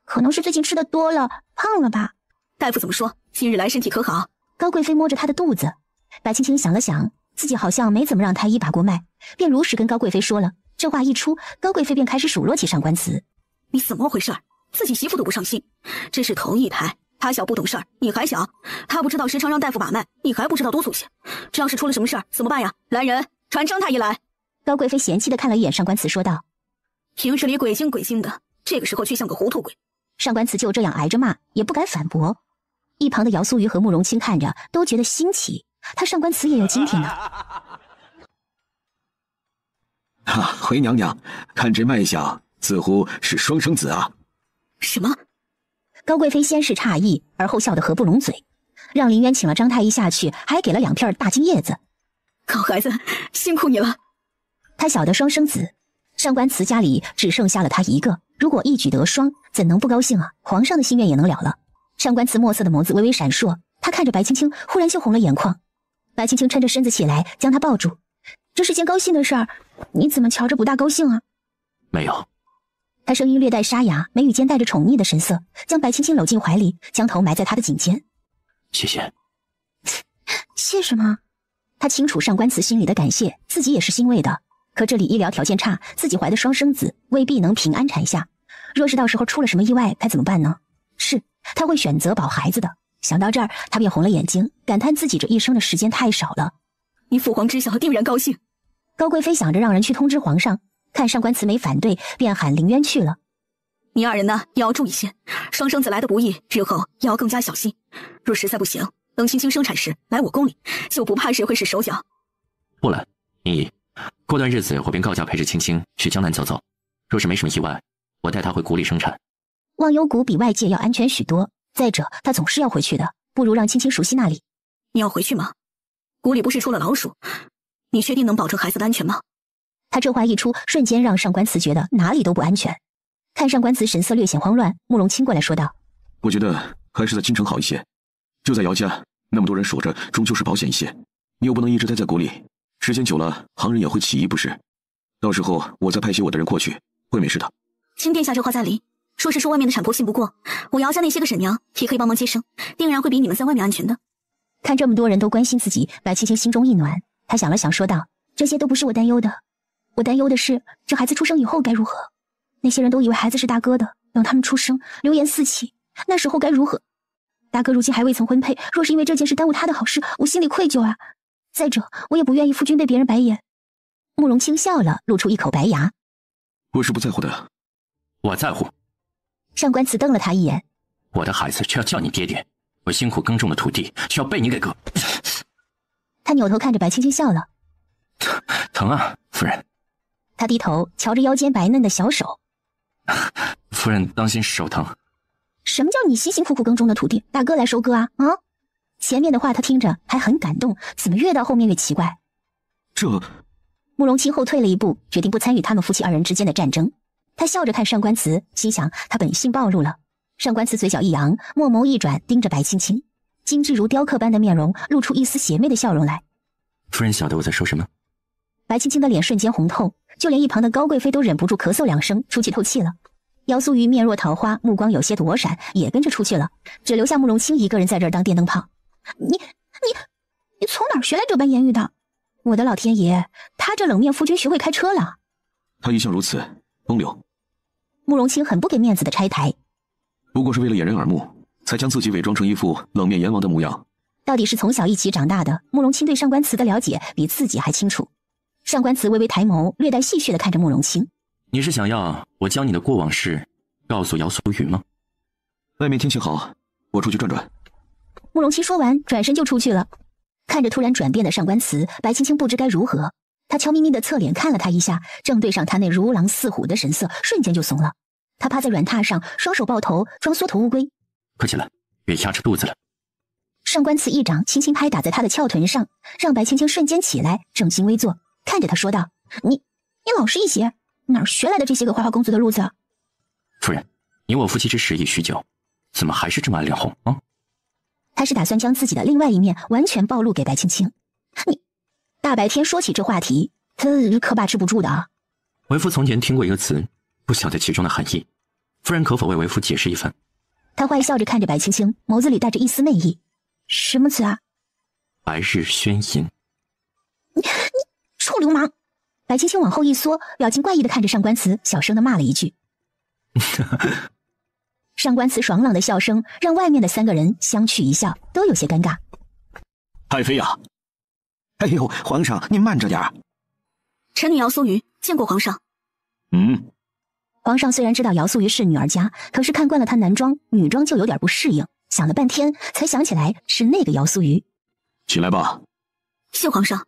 [SPEAKER 3] 可能是最近吃的多了，胖了吧？
[SPEAKER 7] 大夫怎么说？今日来身体可好？
[SPEAKER 3] 高贵妃摸着他的肚子。白青青想了想，自己好像没怎么让他一把过脉，便如实跟高贵妃说了。这话一出，高贵妃便开始数落起上官慈。
[SPEAKER 7] 你怎么回事？自己媳妇都不上心，这是头一胎，他小不懂事儿，你还小，他不知道时常让大夫把脉，你还不知道督促些。这要是出了什么事儿怎么办呀？来人，传张太医来。高贵妃嫌弃地看了一眼上官慈，说道：平时里鬼精鬼精的，这个时候却像个糊涂鬼。
[SPEAKER 3] 上官慈就这样挨着骂，也不敢反驳。一旁的姚素瑜和慕容清看着都觉得新奇，他上官慈也有今天的。
[SPEAKER 14] 回娘娘，看这脉象，似乎是双生子啊。
[SPEAKER 7] 什么？
[SPEAKER 3] 高贵妃先是诧异，而后笑得合不拢嘴，让林渊请了张太医下去，还给了2片大金叶子。
[SPEAKER 7] 好孩子，辛苦你了。
[SPEAKER 3] 他晓得双生子，上官慈家里只剩下了他一个，如果一举得双，怎能不高兴啊？皇上的心愿也能了了。上官慈墨色的眸子微微闪烁，他看着白青青，忽然羞红了眼眶。白青青抻着身子起来，将他抱住。这是件高兴的事儿，你怎么瞧着不大高兴啊？
[SPEAKER 1] 没有。
[SPEAKER 3] 他声音略带沙哑，眉宇间带着宠溺的神色，将白青青搂进怀里，将头埋在他的颈间。
[SPEAKER 1] 谢谢。
[SPEAKER 3] 谢什么？他清楚上官慈心里的感谢，自己也是欣慰的。可这里医疗条件差，自己怀的双生子未必能平安产下。若是到时候出了什么意外，该怎么办呢？是，他会选择保孩子的。想到这儿，他便红了眼睛，感叹自己这一生的时间太少了。
[SPEAKER 7] 你父皇知晓定然高兴。
[SPEAKER 3] 高贵妃想着让人去通知皇上，看上官慈没反对，便喊林渊去了。
[SPEAKER 7] 你2人呢，也要注意些，双生子来的不易，日后也要更加小心。若实在不行，等青青生产时来我宫里，就不怕谁会使手脚。
[SPEAKER 1] 不了，你过段日子我便告假陪着青青去江南走走，若是没什么意外，我带她回谷里生产。
[SPEAKER 3] 忘忧谷比外界要安全许多，再者他总是要回去的，不如让青青熟悉那里。
[SPEAKER 7] 你要回去吗？谷里不是出了老鼠，你确定能保证孩子的安全吗？
[SPEAKER 3] 他这话一出，瞬间让上官慈觉得哪里都不安全。看上官慈神色略显慌乱，慕容清过来说道：
[SPEAKER 9] 我觉得还是在京城好一些，就在姚家，那么多人守着，终究是保险一些。你又不能一直待在谷里，时间久了，旁人也会起疑，不是？到时候我再派些我的人过去，会没事的。
[SPEAKER 7] 卿殿下这话在理，说是说外面的产婆信不过，我姚家那些个婶娘也可以帮忙接生，定然会比你们在外面安全的。
[SPEAKER 3] 看这么多人都关心自己，白青青心中一暖，她想了想说道：这些都不是我担忧的，我担忧的是这孩子出生以后该如何。那些人都以为孩子是大哥的，等他们出生，流言四起，那时候该如何？大哥如今还未曾婚配，若是因为这件事耽误他的好事，我心里愧疚啊。再者，我也不愿意夫君被别人白眼。慕容清笑了，露出一口白牙。
[SPEAKER 9] 我是不在乎的。
[SPEAKER 1] 我在乎。
[SPEAKER 3] 上官慈瞪了他一眼。
[SPEAKER 1] 我的孩子却要叫你爹爹，我辛苦耕种的土地却要被你给割。
[SPEAKER 3] 他扭头看着白青青笑了。
[SPEAKER 1] 疼啊，夫人。
[SPEAKER 3] 他低头瞧着腰间白嫩的小手。
[SPEAKER 1] 夫人当心手疼。
[SPEAKER 3] 什么叫你辛辛苦苦耕种的土地，大哥来收割啊？啊！前面的话他听着还很感动，怎么越到后面越奇怪？
[SPEAKER 9] 这……
[SPEAKER 3] 慕容清后退了一步，决定不参与他们夫妻2人之间的战争。他笑着看上官慈，心想他本性暴露了。上官慈嘴角一扬，墨眸一转，盯着白青青，精致如雕刻般的面容露出一丝邪魅的笑容来。
[SPEAKER 1] 夫人晓得我在说什么？
[SPEAKER 3] 白青青的脸瞬间红透，就连一旁的高贵妃都忍不住咳嗽2声，出去透气了。姚素瑜面若桃花，目光有些躲闪，也跟着出去了，只留下慕容清一个人在这儿当电灯泡。你从哪儿学来这般言语的？我的老天爷，他这冷面夫君学会开车了。
[SPEAKER 9] 他一向如此风流。
[SPEAKER 3] 慕容清很不给面子的拆台，
[SPEAKER 9] 不过是为了掩人耳目，才将自己伪装成一副冷面阎王的模样。
[SPEAKER 3] 到底是从小一起长大的，慕容清对上官慈的了解比自己还清楚。上官慈微微抬眸，略带戏谑地看着慕容清。
[SPEAKER 1] 你是想要我将你的过往事告诉姚素雨吗？
[SPEAKER 9] 外面天气好，我出去转转。
[SPEAKER 3] 慕容清说完，转身就出去了。看着突然转变的上官慈，白青青不知该如何。她悄咪咪地侧脸看了他一下，正对上他那如狼似虎的神色，瞬间就怂了。他趴在软榻上，双手抱头，装缩头乌龟。
[SPEAKER 1] 快起来，别压着肚子了。
[SPEAKER 3] 上官慈一掌轻轻拍打在他的翘臀上，让白青青瞬间起来，正襟危坐，看着他说道：你老实一些，哪儿学来的这些个花花公子的路子？
[SPEAKER 1] 夫人，你我夫妻之实已许久，怎么还是这么爱脸红啊？
[SPEAKER 3] 他是打算将自己的另外一面完全暴露给白青青。你大白天说起这话题，他可把持不住的啊。
[SPEAKER 1] 为夫从前听过一个词，不晓得其中的含义，夫人可否为夫解释一番？
[SPEAKER 3] 他坏笑着看着白青青，眸子里带着一丝媚意。什么词啊？
[SPEAKER 1] 白日宣淫。
[SPEAKER 3] 你臭流氓！白青青往后一缩，表情怪异的看着上官慈，小声的骂了一句。上官慈爽朗的笑声让外面的3个人相觑一笑，都有些尴尬。
[SPEAKER 14] 太妃呀！
[SPEAKER 8] 哎呦，皇上您慢着点儿。
[SPEAKER 7] 臣女姚素瑜见过皇上。
[SPEAKER 3] 皇上虽然知道姚素瑜是女儿家，可是看惯了她男装女装就有点不适应，想了半天才想起来是那个姚素瑜。
[SPEAKER 14] 起来吧。
[SPEAKER 7] 谢皇上。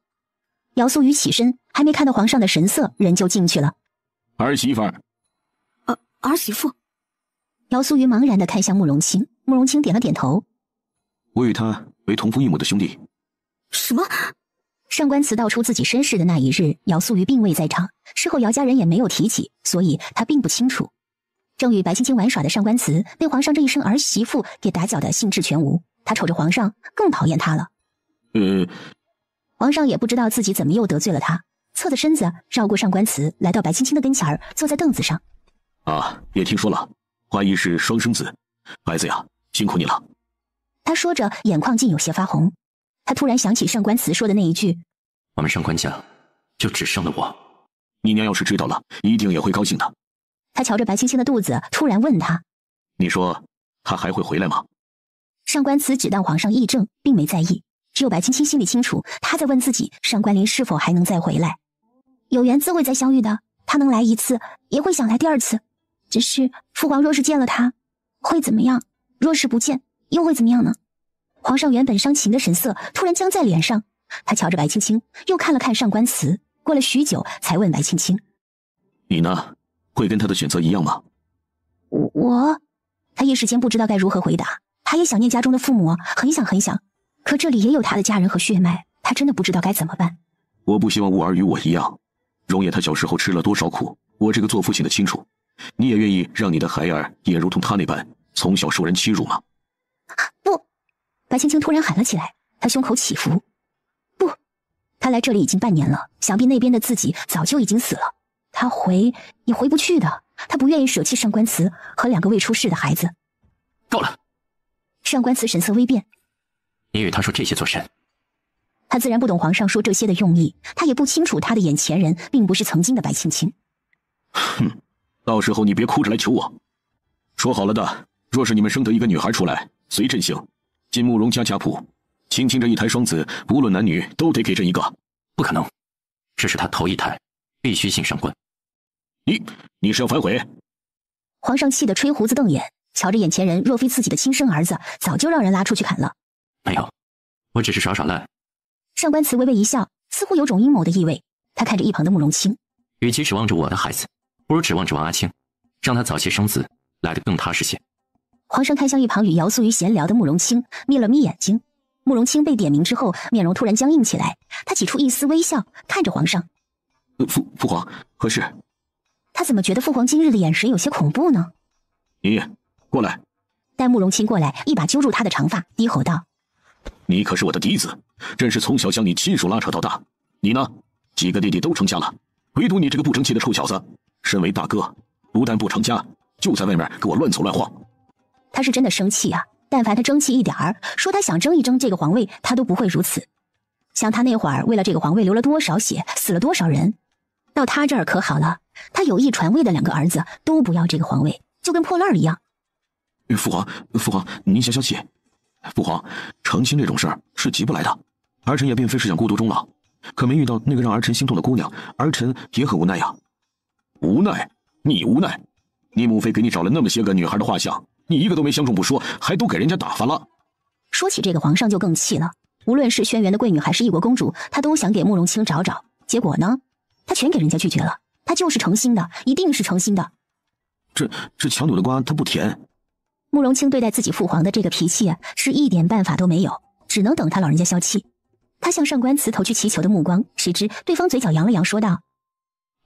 [SPEAKER 3] 姚素雨起身，还没看到皇上的神色，人就进去了。
[SPEAKER 2] 儿媳妇儿。
[SPEAKER 7] 儿媳妇。
[SPEAKER 3] 姚素雨茫然地看向慕容清，慕容清点了点头。
[SPEAKER 9] 我与他为同父异母的兄弟。
[SPEAKER 7] 什么？
[SPEAKER 3] 上官慈道出自己身世的那一日，姚素雨并未在场，事后姚家人也没有提起，所以他并不清楚。正与白青青玩耍的上官慈被皇上这一声儿媳妇给打搅得兴致全无，他瞅着皇上更讨厌他了。皇上也不知道自己怎么又得罪了他，侧着身子绕过上官慈，来到白青青的跟前儿，坐在凳子上。
[SPEAKER 2] 也听说了，华姨是双生子，孩子呀，辛苦你了。
[SPEAKER 3] 他说着，眼眶竟有些发红。他突然想起上官慈说的那一句：“
[SPEAKER 1] 我们上官家就只剩了我。”
[SPEAKER 2] 你娘要是知道了，一定也会高兴的。
[SPEAKER 3] 他瞧着白青青的肚子，突然问他：“
[SPEAKER 2] 你说他还会回来吗？”
[SPEAKER 3] 上官慈只当皇上议政，并没在意。只有白青青心里清楚，他在问自己上官林是否还能再回来。有缘自会再相遇的，他能来一次，也会想来第二次。只是父皇若是见了他，会怎么样？若是不见，又会怎么样呢？皇上原本伤情的神色突然僵在脸上，他瞧着白青青，又看了看上官慈，过了许久才问白青青：“
[SPEAKER 2] 你呢？会跟他的选择一样吗？”
[SPEAKER 3] 我，他一时间不知道该如何回答。他也想念家中的父母，很想很想，可这里也有他的家人和血脉，他真的不知道该怎么办。
[SPEAKER 2] 我不希望雾儿与我一样，容颜他小时候吃了多少苦，我这个做父亲的清楚。你也愿意让你的孩儿也如同他那般从小受人欺辱吗？
[SPEAKER 3] 不！白青青突然喊了起来，她胸口起伏。不！她来这里已经半年了，想必那边的自己早就已经死了。她回也回不去的，她不愿意舍弃上官慈和2个未出世的孩子。
[SPEAKER 1] 够了！
[SPEAKER 3] 上官慈神色微变。
[SPEAKER 1] 你与他说这些做甚？
[SPEAKER 3] 他自然不懂皇上说这些的用意，他也不清楚他的眼前人并不是曾经的白青青。
[SPEAKER 2] 哼，到时候你别哭着来求我。说好了的，若是你们生得一个女孩出来，随朕姓，进慕容家家谱，青青这一胎双子，不论男女都得给朕一个。
[SPEAKER 1] 不可能，这是他头一胎，必须姓上官。
[SPEAKER 2] 你是要反悔？
[SPEAKER 3] 皇上气得吹胡子瞪眼，瞧着眼前人，若非自己的亲生儿子，早就让人拉出去砍了。
[SPEAKER 1] 没有，我只是耍耍赖。
[SPEAKER 3] 上官慈微微一笑，似乎有种阴谋的意味。他看着一旁的慕容清，
[SPEAKER 1] 与其指望着我的孩子，不如指望着王阿青，让他早些生子，来得更踏实些。
[SPEAKER 3] 皇上看向一旁与姚素瑜闲聊的慕容清，眯了眯眼睛。慕容清被点名之后，面容突然僵硬起来，他挤出一丝微笑，看着皇上。
[SPEAKER 2] 父皇，何事？
[SPEAKER 3] 他怎么觉得父皇今日的眼神有些恐怖呢？
[SPEAKER 2] 你过来。
[SPEAKER 3] 待慕容清过来，一把揪住他的长发，低吼道：“
[SPEAKER 2] 你可是我的嫡子，朕是从小将你亲手拉扯到大。你呢？几个弟弟都成家了，唯独你这个不争气的臭小子，身为大哥，不但不成家，就在外面给我乱走乱晃。”
[SPEAKER 3] 他是真的生气啊！但凡他争气一点儿，说他想争一争这个皇位，他都不会如此。想他那会儿为了这个皇位流了多少血，死了多少人，到他这儿可好了，他有意传位的2个儿子都不要这个皇位，就跟破烂一样。
[SPEAKER 2] 父皇，您消消气。父皇，成亲这种事儿是急不来的。儿臣也并非是想孤独终老，可没遇到那个让儿臣心动的姑娘，儿臣也很无奈呀。无奈？你无奈？你母妃给你找了那么些个女孩的画像，你一个都没相中不说，还都给人家打发了。
[SPEAKER 3] 说起这个，皇上就更气了。无论是轩辕的贵女还是一国公主，他都想给慕容清找找，结果呢，他全给人家拒绝了。他就是诚心的，一定是诚心的。
[SPEAKER 2] 这强扭的瓜他不甜。
[SPEAKER 3] 慕容清对待自己父皇的这个脾气啊，是一点办法都没有，只能等他老人家消气。他向上官慈投去祈求的目光，谁知对方嘴角扬了扬，说道：“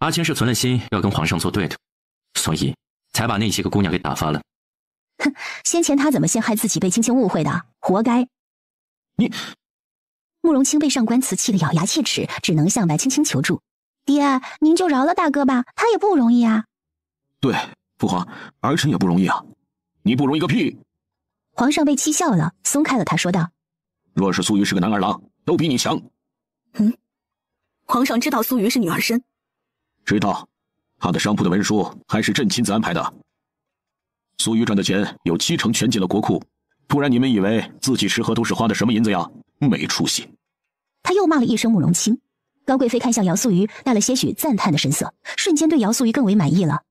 [SPEAKER 1] 阿青是存了心要跟皇上作对的，所以才把那些个姑娘给打发了。”
[SPEAKER 3] 哼，先前他怎么陷害自己被青青误会的，活该。
[SPEAKER 2] 你……
[SPEAKER 3] 慕容清被上官慈气得咬牙切齿，只能向白青青求助：“爹，您就饶了大哥吧，他也不容易啊。”
[SPEAKER 2] 对，父皇，儿臣也不容易啊。你不容易个屁！
[SPEAKER 3] 皇上被气笑了，松开了他，说道：“
[SPEAKER 2] 若是苏瑜是个男儿郎，都比你强。”
[SPEAKER 7] 皇上知道苏瑜是女儿身？
[SPEAKER 2] 知道，他的商铺的文书还是朕亲自安排的。苏瑜赚的钱有70%全进了国库，不然你们以为自己吃喝都是花的什么银子呀？没出息！
[SPEAKER 3] 他又骂了一声慕容清。高贵妃看向姚素瑜，带了些许赞叹的神色，瞬间对姚素瑜更为满意了。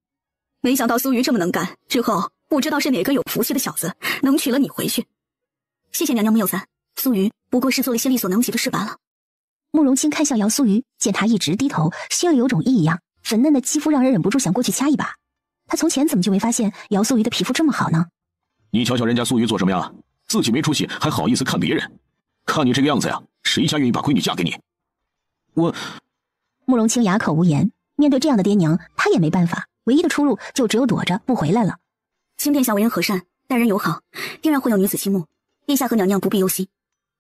[SPEAKER 7] 没想到苏瑜这么能干，之后不知道是哪个有福气的小子能娶了你回去。谢谢娘娘没有散，苏瑜不过是做了些力所能及的事罢了。
[SPEAKER 3] 慕容清看向姚苏瑜，见他一直低头，心里有种异样，粉嫩的肌肤让人忍不住想过去掐一把。他从前怎么就没发现姚苏瑜的皮肤这么好呢？
[SPEAKER 2] 你瞧瞧人家苏瑜做什么呀？自己没出息，还好意思看别人？看你这个样子呀，谁家愿意把闺女嫁给你？我……
[SPEAKER 3] 慕容清哑口无言。面对这样的爹娘，他也没办法，唯一的出路就只有躲着不回来了。
[SPEAKER 7] 清殿下为人和善，待人友好，定然会有女子倾慕。殿下和娘娘不必忧心，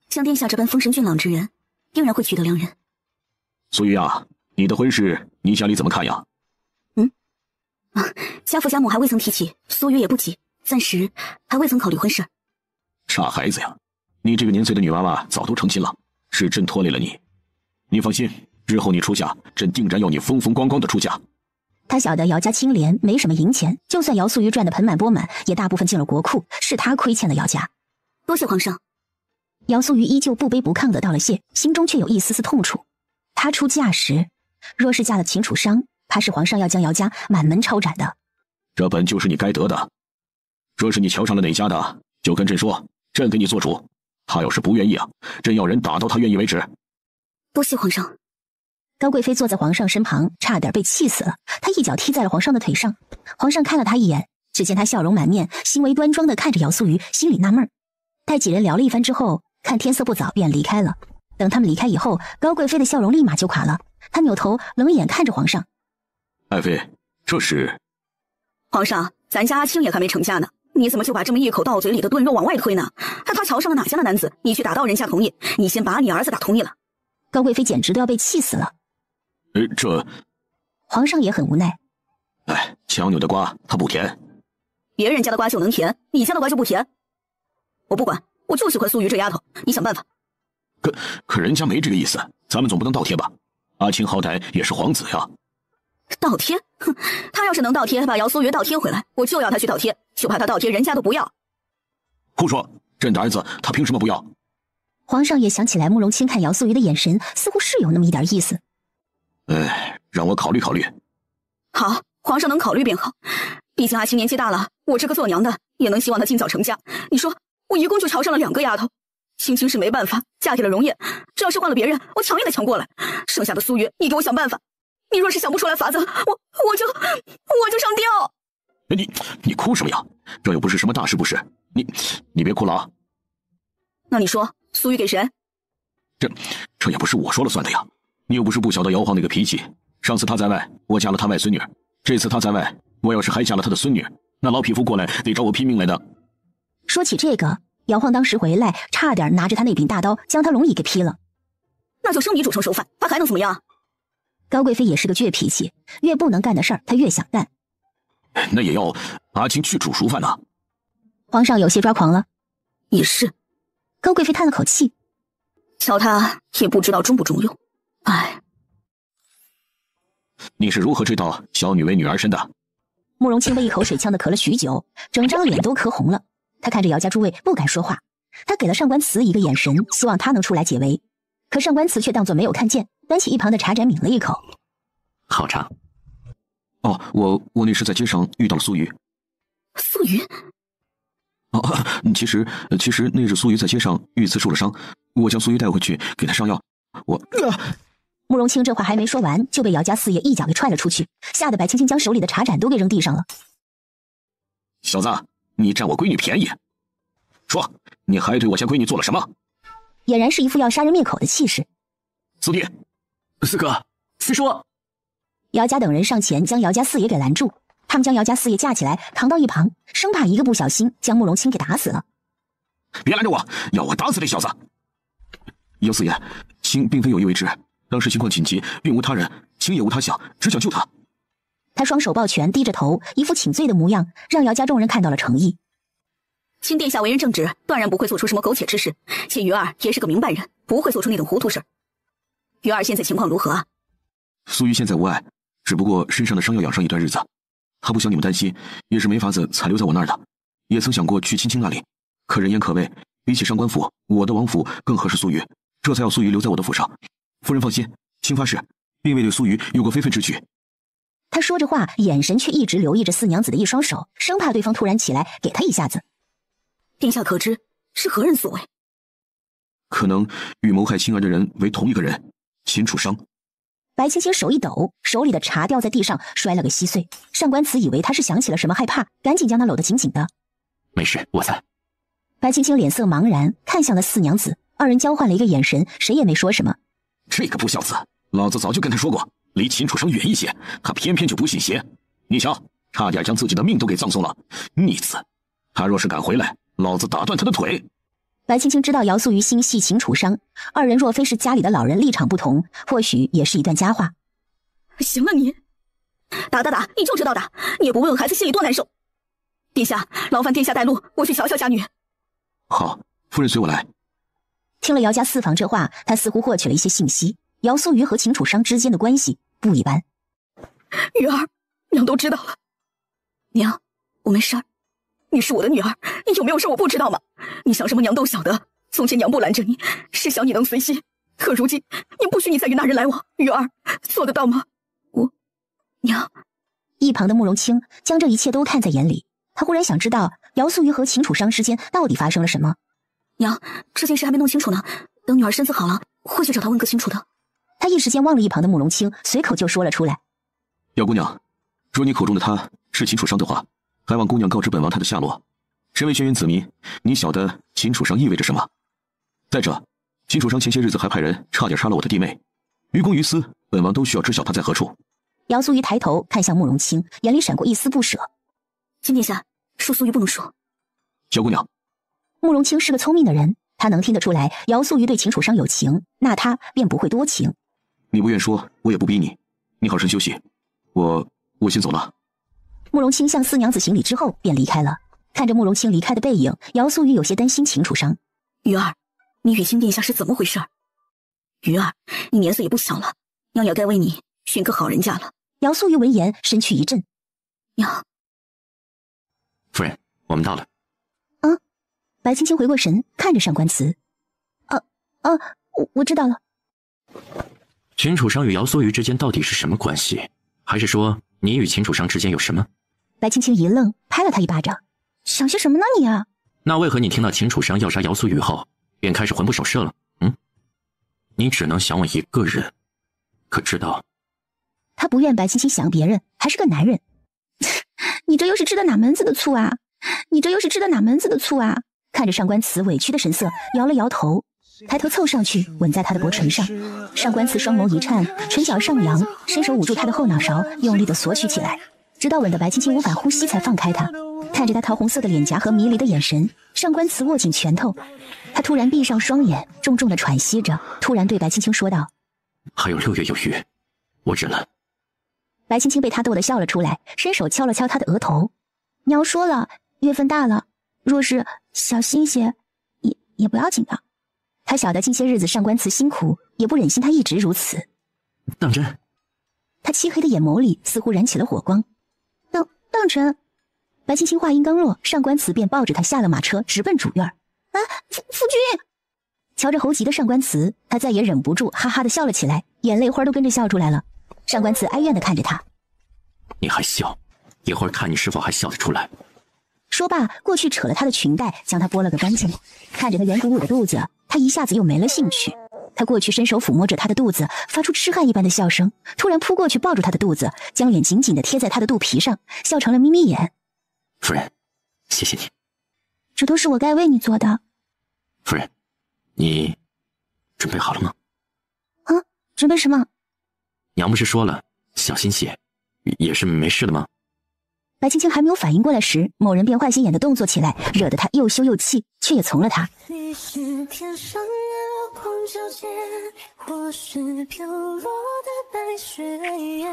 [SPEAKER 7] 像殿下这般风神俊朗之人，定然会取得良人。
[SPEAKER 2] 苏瑜啊，你的婚事你家里怎么看呀？
[SPEAKER 7] 家父家母还未曾提起，苏瑜也不急，暂时还未曾考虑婚事。
[SPEAKER 2] 傻孩子呀，你这个年岁的女娃娃早都成亲了，是朕拖累了你。你放心，日后你出嫁，朕定然要你风风光光的出嫁。
[SPEAKER 3] 他晓得姚家清廉，没什么银钱，就算姚素瑜赚得盆满钵满，也大部分进了国库，是他亏欠了姚家。
[SPEAKER 7] 多谢皇上。
[SPEAKER 3] 姚素瑜依旧不卑不亢地道了谢，心中却有一丝丝痛楚。她出嫁时，若是嫁了秦楚商，怕是皇上要将姚家满门抄斩的。
[SPEAKER 2] 这本就是你该得的。若是你瞧上了哪家的，就跟朕说，朕给你做主。他要是不愿意啊，朕要人打到他愿意为止。
[SPEAKER 7] 多谢皇上。
[SPEAKER 3] 高贵妃坐在皇上身旁，差点被气死了。她一脚踢在了皇上的腿上。皇上看了她一眼，只见她笑容满面，行为端庄地看着姚素瑜，心里纳闷。待几人聊了一番之后，看天色不早，便离开了。等他们离开以后，高贵妃的笑容立马就垮了。她扭头冷眼看着皇上：“
[SPEAKER 2] 爱妃，这是……
[SPEAKER 7] 皇上，咱家阿青也还没成家呢，你怎么就把这么一口到嘴里的炖肉往外推呢？还他瞧上了哪家的男子，你去打到人家同意，你先把你儿子打同意了。”
[SPEAKER 3] 高贵妃简直都要被气死了。
[SPEAKER 2] 这……
[SPEAKER 3] 皇上也很无奈。
[SPEAKER 2] 哎，强扭的瓜它不甜。
[SPEAKER 7] 别人家的瓜就能甜，你家的瓜就不甜。我不管，我就喜欢素瑜这丫头，你想办法。
[SPEAKER 2] 可人家没这个意思，咱们总不能倒贴吧？阿青好歹也是皇子呀。
[SPEAKER 7] 倒贴？哼，他要是能倒贴，把姚素瑜倒贴回来，我就要他去倒贴，就怕他倒贴人家都不要。
[SPEAKER 2] 胡说，朕的儿子他凭什么不要？
[SPEAKER 3] 皇上也想起来慕容清看姚素瑜的眼神，似乎是有那么一点意思。
[SPEAKER 2] 让我考虑考虑。
[SPEAKER 7] 好，皇上能考虑便好。毕竟阿青年纪大了，我这个做娘的也能希望她尽早成家。你说我一共就瞧上了2个丫头，青青是没办法，嫁给了荣烨。这要是换了别人，我抢也得抢过来。剩下的素瑜，你给我想办法。你若是想不出来法子，我就上吊。
[SPEAKER 2] 你哭什么呀？这又不是什么大事不是？你别哭了啊。
[SPEAKER 7] 那你说素瑜给谁？
[SPEAKER 2] 这也不是我说了算的呀。你又不是不晓得姚皇那个脾气。上次他在外，我嫁了他外孙女；这次他在外，我要是还嫁了他的孙女，那老匹夫过来得找我拼命来的。
[SPEAKER 3] 说起这个，姚皇当时回来，差点拿着他那柄大刀将他龙椅给劈了。
[SPEAKER 7] 那就生米煮成熟饭，他还能怎么样？
[SPEAKER 3] 高贵妃也是个倔脾气，越不能干的事儿，她越想干。
[SPEAKER 2] 那也要阿青去煮熟饭呢。
[SPEAKER 3] 皇上有些抓狂了。
[SPEAKER 7] 也是。
[SPEAKER 3] 高贵妃叹了口气，
[SPEAKER 7] 瞧他也不知道中不中用。哎，
[SPEAKER 2] 你是如何追到小女为女儿身的？
[SPEAKER 3] 慕容清被一口水呛得咳了许久，整张脸都咳红了。他看着姚家诸位不敢说话，他给了上官慈一个眼神，希望他能出来解围。可上官慈却当作没有看见，端起一旁的茶盏抿了一口。
[SPEAKER 1] 好茶。
[SPEAKER 9] 哦，我那是在街上遇到了苏瑜。
[SPEAKER 7] 苏瑜？
[SPEAKER 9] 其实那日苏瑜在街上遇刺受了伤，我将苏瑜带回去给他上药。
[SPEAKER 3] 慕容清这话还没说完，就被姚家四爷一脚给踹了出去，吓得白青青将手里的茶盏都给扔地上了。
[SPEAKER 2] 小子，你占我闺女便宜，说你还对我家闺女做了什么？
[SPEAKER 3] 俨然是一副要杀人灭口的气势。
[SPEAKER 2] 四弟，
[SPEAKER 4] 四哥，四叔。
[SPEAKER 3] 姚家等人上前将姚家四爷给拦住，他们将姚家四爷架起来扛到一旁，生怕一个不小心将慕容清给打死了。
[SPEAKER 2] 别拦着我，要我打死这小子！
[SPEAKER 9] 姚四爷，卿并非有意为之，当时情况紧急，并无他人，卿也无他想，只想救他。
[SPEAKER 3] 他双手抱拳，低着头，一副请罪的模样，让姚家众人看到了诚意。
[SPEAKER 7] 卿殿下为人正直，断然不会做出什么苟且之事，且鱼儿也是个明白人，不会做出那种糊涂事。鱼儿现在情况如何啊？
[SPEAKER 9] 苏瑜现在无碍，只不过身上的伤要养上一段日子。他不想你们担心，也是没法子才留在我那儿的。也曾想过去青青那里，可人言可畏，比起上官府，我的王府更合适苏瑜，这才要苏瑜留在我的府上。夫人放心，卿发誓，并未对苏瑜有过非分之举。
[SPEAKER 3] 他说着话，眼神却一直留意着四娘子的一双手，生怕对方突然起来给他一下子。
[SPEAKER 7] 殿下可知是何人所为？
[SPEAKER 9] 可能与谋害青儿的人为同一个人，秦楚商。
[SPEAKER 3] 白青青手一抖，手里的茶掉在地上，摔了个稀碎。上官慈以为他是想起了什么害怕，赶紧将他搂得紧紧的。
[SPEAKER 1] 没事，我在。
[SPEAKER 3] 白青青脸色茫然，看向了四娘子，二人交换了一个眼神，谁也没说什么。
[SPEAKER 2] 这个不孝子，老子早就跟他说过，离秦楚生远一些，他偏偏就不信邪。你瞧，差点将自己的命都给葬送了，逆子！他若是敢回来，老子打断他的腿！
[SPEAKER 3] 白青青知道姚素瑜心系秦楚商，二人若非是家里的老人立场不同，或许也是一段佳话。
[SPEAKER 7] 行了你，打，你就知道打，你也不问孩子心里多难受。殿下，劳烦殿下带路，我去瞧瞧家女。
[SPEAKER 9] 好，夫人随我来。
[SPEAKER 3] 听了姚家四房这话，他似乎获取了一些信息。姚素瑜和秦楚商之间的关系不一般。
[SPEAKER 7] 鱼儿，娘都知道了。娘，我没事儿。你是我的女儿，你有没有事我不知道吗？你想什么娘都晓得。从前娘不拦着你，是想你能随心。可如今，娘不许你再与那人来往。鱼儿，做得到吗？娘。
[SPEAKER 3] 一旁的慕容清将这一切都看在眼里，他忽然想知道姚素瑜和秦楚商之间到底发生了什么。
[SPEAKER 7] 娘，这件事还没弄清楚呢，等女儿身子好了，会去找他问个清楚的。
[SPEAKER 3] 他一时间忘了一旁的慕容清，随口就说了出来。
[SPEAKER 9] 姚姑娘，若你口中的他是秦楚商的话，还望姑娘告知本王他的下落。身为轩辕子民，你晓得秦楚商意味着什么？再者，秦楚商前些日子还派人差点杀了我的弟妹，于公于私，本王都需要知晓他在何处。
[SPEAKER 3] 姚素瑜抬头看向慕容清，眼里闪过一丝不舍。
[SPEAKER 7] 金殿下，恕素瑜不能说。
[SPEAKER 9] 姚姑娘，
[SPEAKER 3] 慕容清是个聪明的人，他能听得出来姚素瑜对秦楚商有情，那他便不会多情。
[SPEAKER 9] 你不愿说，我也不逼你。你好生休息，我先走了。
[SPEAKER 3] 慕容清向四娘子行礼之后便离开了。看着慕容清离开的背影，姚素瑜有些担心秦楚商。
[SPEAKER 7] 鱼儿，你与新殿下是怎么回事？鱼儿，你年岁也不小了，娘也该为你寻个好人家了。
[SPEAKER 3] 姚素瑜闻言身躯一震。
[SPEAKER 7] 娘，
[SPEAKER 1] 夫人，我们到了。
[SPEAKER 3] 白青青回过神，看着上官慈。我知道了。
[SPEAKER 1] 秦楚商与姚素瑜之间到底是什么关系？还是说你与秦楚商之间有什么？
[SPEAKER 3] 白青青一愣，拍了他一巴掌。想些什么呢你啊？
[SPEAKER 1] 那为何你听到秦楚商要杀姚素瑜后，便开始魂不守舍了？你只能想我一个人，可知道？
[SPEAKER 3] 他不愿白青青想别人，还是个男人。你这又是吃的哪门子的醋啊？看着上官慈委屈的神色，摇了摇头，抬头凑上去吻在他的薄唇上。上官慈双眸一颤，唇角上扬，伸手捂住他的后脑勺，用力地索取起来，直到吻得白青青无法呼吸才放开他。看着他桃红色的脸颊和迷离的眼神，上官慈握紧拳头，他突然闭上双眼，重重地喘息着，突然对白青青说道：
[SPEAKER 1] 还有6月有余，我忍了。
[SPEAKER 3] 白青青被他逗得笑了出来，伸手敲了敲他的额头。娘说了，月份大了，若是小心些，也不要紧的。他晓得近些日子上官慈辛苦，也不忍心他一直如此。
[SPEAKER 1] 当真？
[SPEAKER 3] 他漆黑的眼眸里似乎燃起了火光。当真。白青青话音刚落，上官慈便抱着他下了马车，直奔主院。夫君！瞧着猴急的上官慈，他再也忍不住，哈哈的笑了起来，眼泪花都跟着笑出来了。上官慈哀怨的看着他：
[SPEAKER 1] 你还笑，一会儿看你是否还笑得出来。
[SPEAKER 3] 说罢，过去扯了他的裙带，将他拨了个干净。看着他圆鼓鼓的肚子，他一下子又没了兴趣。他过去伸手抚摸着他的肚子，发出痴汉一般的笑声，突然扑过去抱住他的肚子，将脸紧紧地贴在他的肚皮上，笑成了眯眯眼。
[SPEAKER 1] 夫人，谢谢你。
[SPEAKER 3] 这都是我该为你做的。
[SPEAKER 1] 夫人，你准备好了吗？
[SPEAKER 3] 准备什么？
[SPEAKER 1] 娘不是说了，小心些，也是没事的吗？
[SPEAKER 3] 白青青还没有反应过来时，某人便坏心眼的动作起来，惹得她又羞又气，却也从了他。
[SPEAKER 11] 你是天上月光皎洁，或是飘落的白雪夜，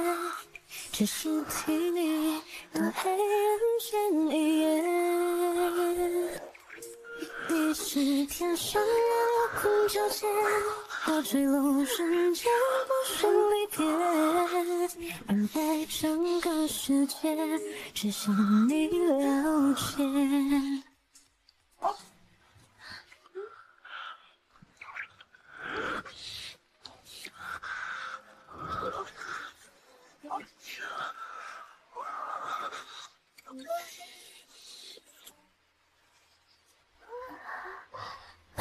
[SPEAKER 11] 只是替你到黑暗间一夜。你是天上月光皎洁，我坠落人间不是离别，而在整个世界只想你了解。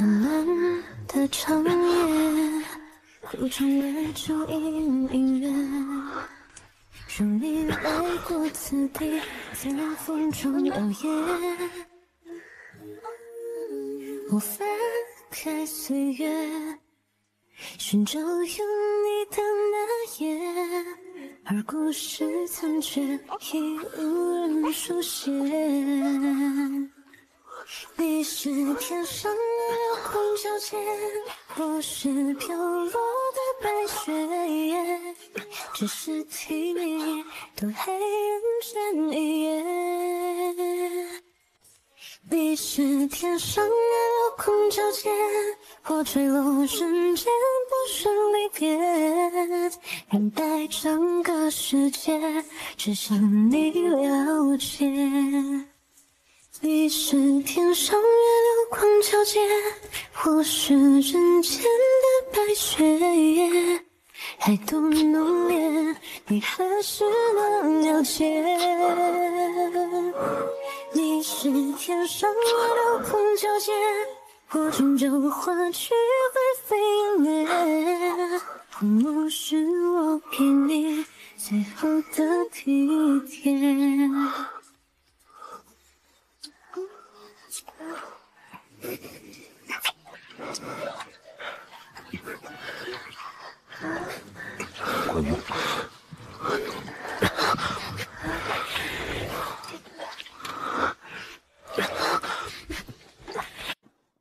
[SPEAKER 11] 漫漫的长夜，苦中人注音乐，让你来过此地，在风中摇曳。我翻开岁月，寻找有你的那夜，而故事残缺，已无人书写。你是天上月光皎洁，我是飘落的白雪，只是替你多爱人间一夜。你是天上月光皎洁，我坠落人间不说离别，等待整个世界只想你了解。你是天上月流光皎洁，我是人间的白雪，爱多浓烈，你何时能了解？你是天上月流光皎洁，我终究化去灰飞烟灭，红幕是我给你最后的体贴。
[SPEAKER 2] 关羽，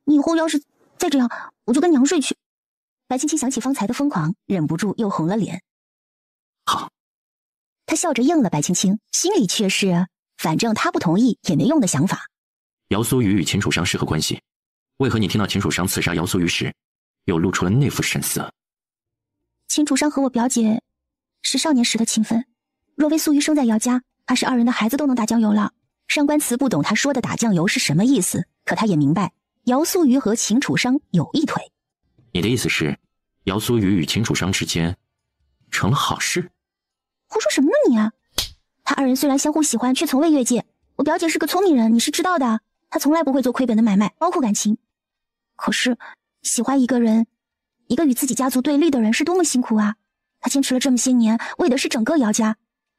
[SPEAKER 3] 你以后要是再这样，我就跟娘睡去。白青青想起方才的疯狂，忍不住又红了脸。
[SPEAKER 1] 好，
[SPEAKER 3] 他笑着应了白青青，心里却是反正他不同意也没用的想法。
[SPEAKER 1] 姚苏雨与秦楚商是何关系？为何你听到秦楚商刺杀姚苏雨时，又露出了那副神色？
[SPEAKER 3] 秦楚商和我表姐是少年时的情分，若为苏雨生在姚家，怕是二人的孩子都能打酱油了。上官慈不懂他说的打酱油是什么意思，可他也明白姚苏雨和秦楚商有一腿。
[SPEAKER 1] 你的意思是，姚苏雨与秦楚商之间成了好事？
[SPEAKER 3] 胡说什么呢你啊！他二人虽然相互喜欢，却从未越界。我表姐是个聪明人，你是知道的，她从来不会做亏本的买卖，包括感情。可是喜欢一个人，一个与自己家族对立的人，是多么辛苦啊！她坚持了这么些年，为的是整个姚家。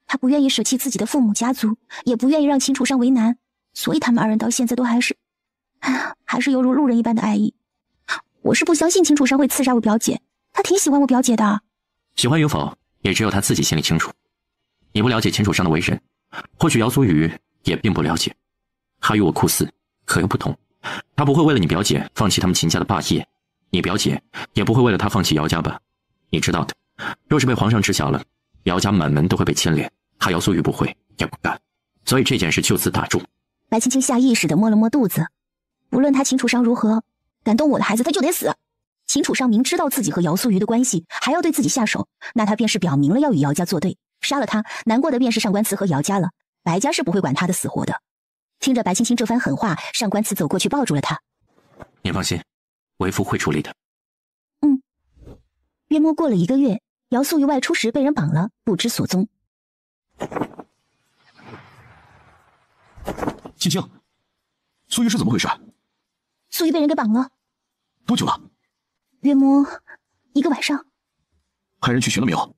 [SPEAKER 3] 她不愿意舍弃自己的父母家族，也不愿意让秦楚商为难，所以他们二人到现在都还是犹如路人一般的爱意。我是不相信秦楚商会刺杀我表姐，他挺喜欢我表姐的。
[SPEAKER 1] 喜欢与否，也只有他自己心里清楚。你不了解秦楚商的为人，或许姚苏雨也并不了解。他与我酷似，可又不同。他不会为了你表姐放弃他们秦家的霸业，你表姐也不会为了他放弃姚家吧？你知道的，若是被皇上知晓了，姚家满门都会被牵连。他姚苏雨不会，也不敢，所以这件事就此打住。
[SPEAKER 3] 白青青下意识地摸了摸肚子，无论他秦楚商如何，敢动我的孩子他就得死。秦楚商明知道自己和姚苏雨的关系，还要对自己下手，那他便是表明了要与姚家作对。杀了他，难过的便是上官慈和姚家了。白家是不会管他的死活的。听着白青青这番狠话，上官慈走过去抱住了他。
[SPEAKER 1] 你放心，为父会处理的。
[SPEAKER 3] 约莫过了1个月，姚素玉外出时被人绑了，不知所踪。
[SPEAKER 9] 青青，苏玉是怎么回事？
[SPEAKER 3] 素玉被人给绑了。
[SPEAKER 9] 多久了？
[SPEAKER 3] 约莫1个晚上。
[SPEAKER 9] 派人去寻了没有？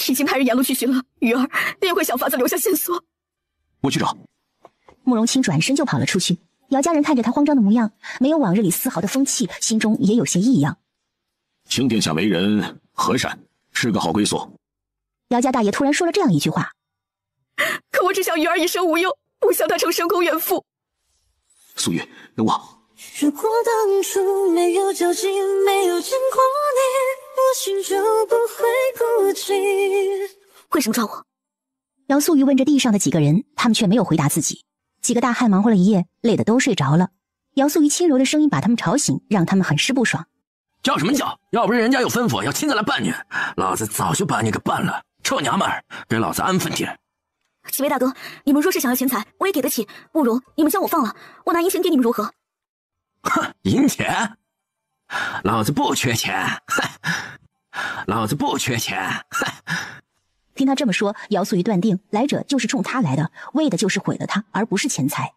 [SPEAKER 6] 已经派人沿路去寻了，鱼儿定会想法子留下线索。
[SPEAKER 9] 我去找。
[SPEAKER 3] 慕容清转身就跑了出去。姚家人看着他慌张的模样，没有往日里丝毫的风气，心中也有些异样。
[SPEAKER 2] 卿殿下为人和善，是个好归宿。
[SPEAKER 3] 姚家大爷突然说了这样一句话。
[SPEAKER 6] 可我只想鱼儿一生无忧，不想他成深宫怨妇。
[SPEAKER 9] 素玉，等我。
[SPEAKER 11] 如果当初没有交集，没有见过你，我心就不会孤寂。
[SPEAKER 6] 为什么抓我？
[SPEAKER 3] 姚素玉问着地上的几个人，他们却没有回答自己。几个大汉忙活了一夜，累得都睡着了。姚素玉轻柔的声音把他们吵醒，让他们很是不爽。
[SPEAKER 4] 叫什么叫？要不是人家有吩咐要亲自来办你，老子早就把你给办了。臭娘们儿，给老子安分点！
[SPEAKER 6] 几位大哥，你们若是想要钱财，我也给得起。不如你们将我放了，我拿银钱给你们如何？
[SPEAKER 4] 哼，银钱？老子不缺钱，老子不缺钱。
[SPEAKER 3] 听他这么说，姚素玉断定来者就是冲他来的，为的就是毁了他，而不是钱财。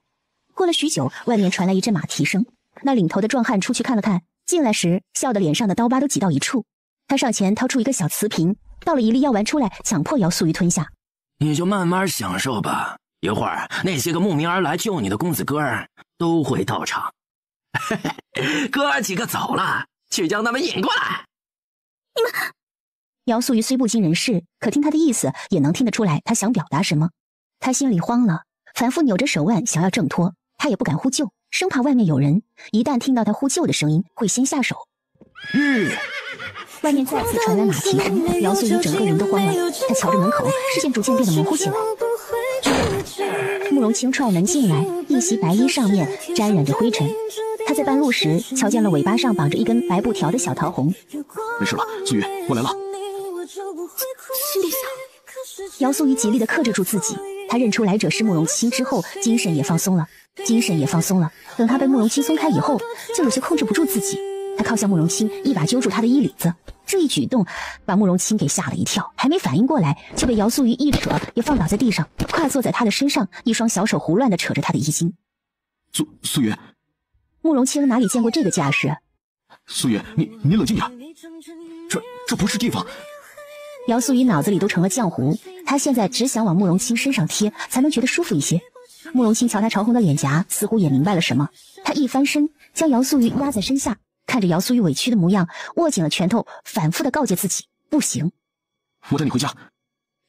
[SPEAKER 3] 过了许久，外面传来一阵马蹄声，那领头的壮汉出去看了看，进来时笑得脸上的刀疤都挤到一处。他上前掏出一个小瓷瓶，倒了一粒药丸出来，强迫姚素玉吞下。
[SPEAKER 4] 你就慢慢享受吧，一会儿那些个慕名而来救你的公子哥儿都会到场。哥儿几个走了，去将他们引过来。
[SPEAKER 6] 你们……
[SPEAKER 3] 姚素玉虽不经人事，可听他的意思也能听得出来他想表达什么。他心里慌了，反复扭着手腕想要挣脱，他也不敢呼救，生怕外面有人，一旦听到他呼救的声音，会先下手。外面再次传来马蹄声，姚素玉整个人都慌了。他瞧着门口，视线逐渐变得模糊起来。慕容清踹门进来，一袭白衣上面沾染着灰尘。他在半路时瞧见了尾巴上绑着一根白布条的小桃红。
[SPEAKER 14] 没事了，素玉，我来了。
[SPEAKER 6] 是殿下。
[SPEAKER 3] 姚素玉极力地克制住自己，他认出来者是慕容清之后，精神也放松了。等他被慕容清松开以后，就有些控制不住自己。他靠向慕容清，一把揪住他的衣领子。这一举动把慕容清给吓了一跳，还没反应过来，就被姚素玉一扯，也放倒在地上，跨坐在他的身上，一双小手胡乱地扯着他的衣襟。
[SPEAKER 14] 素玉，
[SPEAKER 3] 慕容清哪里见过这个架势？
[SPEAKER 14] 素玉，你冷静点，这不是地方。
[SPEAKER 3] 姚素玉脑子里都成了浆糊，他现在只想往慕容清身上贴，才能觉得舒服一些。慕容清瞧他潮红的脸颊，似乎也明白了什么，他一翻身，将姚素玉压在身下，看着姚素玉委屈的模样，握紧了拳头，反复地告诫自己不行。
[SPEAKER 14] 我带你回家。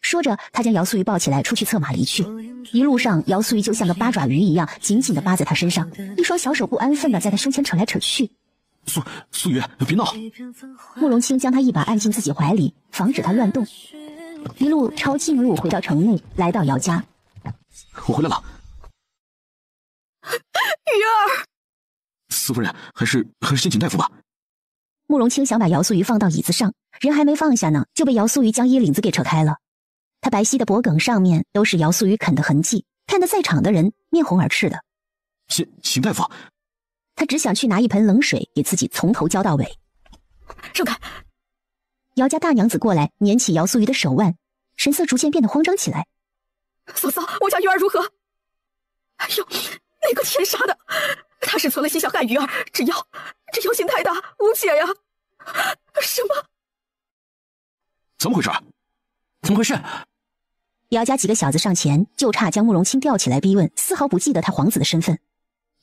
[SPEAKER 3] 说着，他将姚素玉抱起来，出去策马离去。一路上，姚素玉就像个八爪鱼一样，紧紧地扒在他身上，一双小手不安分地在他胸前扯来扯去。
[SPEAKER 14] 素玉，别闹！
[SPEAKER 3] 慕容清将他一把按进自己怀里，防止他乱动。一路抄近路回到城内，来到姚家。
[SPEAKER 14] 我回来了。
[SPEAKER 6] 鱼儿，
[SPEAKER 14] 司夫人，还是先请大夫吧。
[SPEAKER 3] 慕容清想把姚素玉放到椅子上，人还没放下呢，就被姚素玉将衣领子给扯开了。他白皙的脖颈上面都是姚素玉啃的痕迹，看得在场的人面红耳赤的。
[SPEAKER 14] 请大夫。
[SPEAKER 3] 他只想去拿一盆冷水给自己从头浇到尾。
[SPEAKER 6] 让开！
[SPEAKER 3] 姚家大娘子过来捻起姚素玉的手腕，神色逐渐变得慌张起来。
[SPEAKER 6] 嫂嫂，我家鱼儿如何？哎呦，那个天杀的，他是存了心想害鱼儿，这妖心太大，无解呀！什么？
[SPEAKER 14] 怎么回事？
[SPEAKER 10] 怎么回事？
[SPEAKER 3] 姚家几个小子上前，就差将慕容清吊起来逼问，丝毫不记得他皇子的身份。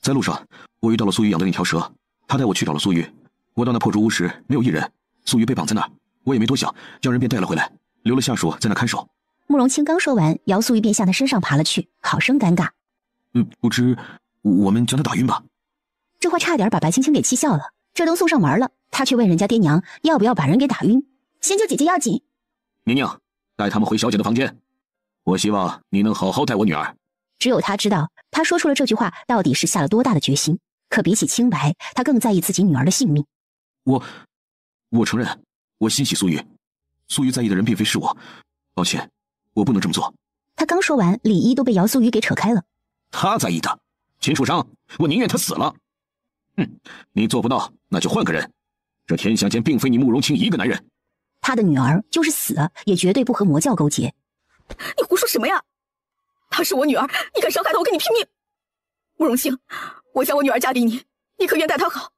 [SPEAKER 14] 在路上，我遇到了素玉养的那条蛇，他带我去找了素玉。我到那破竹屋时，没有一人，素玉被绑在那儿，我也没多想，将人便带了回来，留了下属在那看守。
[SPEAKER 3] 慕容清刚说完，姚素玉便向他身上爬了去，好生尴尬。
[SPEAKER 14] 不知我们将他打晕吧？
[SPEAKER 3] 这话差点把白青青给气笑了。这都送上门了，他却问人家爹娘要不要把人给打晕，先救姐姐要紧。
[SPEAKER 2] 宁宁，带他们回小姐的房间。我希望你能好好待我女儿。
[SPEAKER 3] 只有他知道，他说出了这句话到底是下了多大的决心。可比起清白，他更在意自己女儿的性命。
[SPEAKER 14] 我承认，我欣喜素玉。素玉在意的人并非是我，抱歉，我不能这么做。
[SPEAKER 3] 他刚说完，李一都被姚素玉给扯开了。
[SPEAKER 2] 他在意的，秦楚商，我宁愿他死了。你做不到，那就换个人。这天下间并非你慕容清一个男人。
[SPEAKER 3] 他的女儿就是死了，也绝对不和魔教勾结。
[SPEAKER 6] 你胡说什么呀？她是我女儿，你敢伤害她，我跟你拼命！慕容清，我将我女儿嫁给你，你可愿待她好？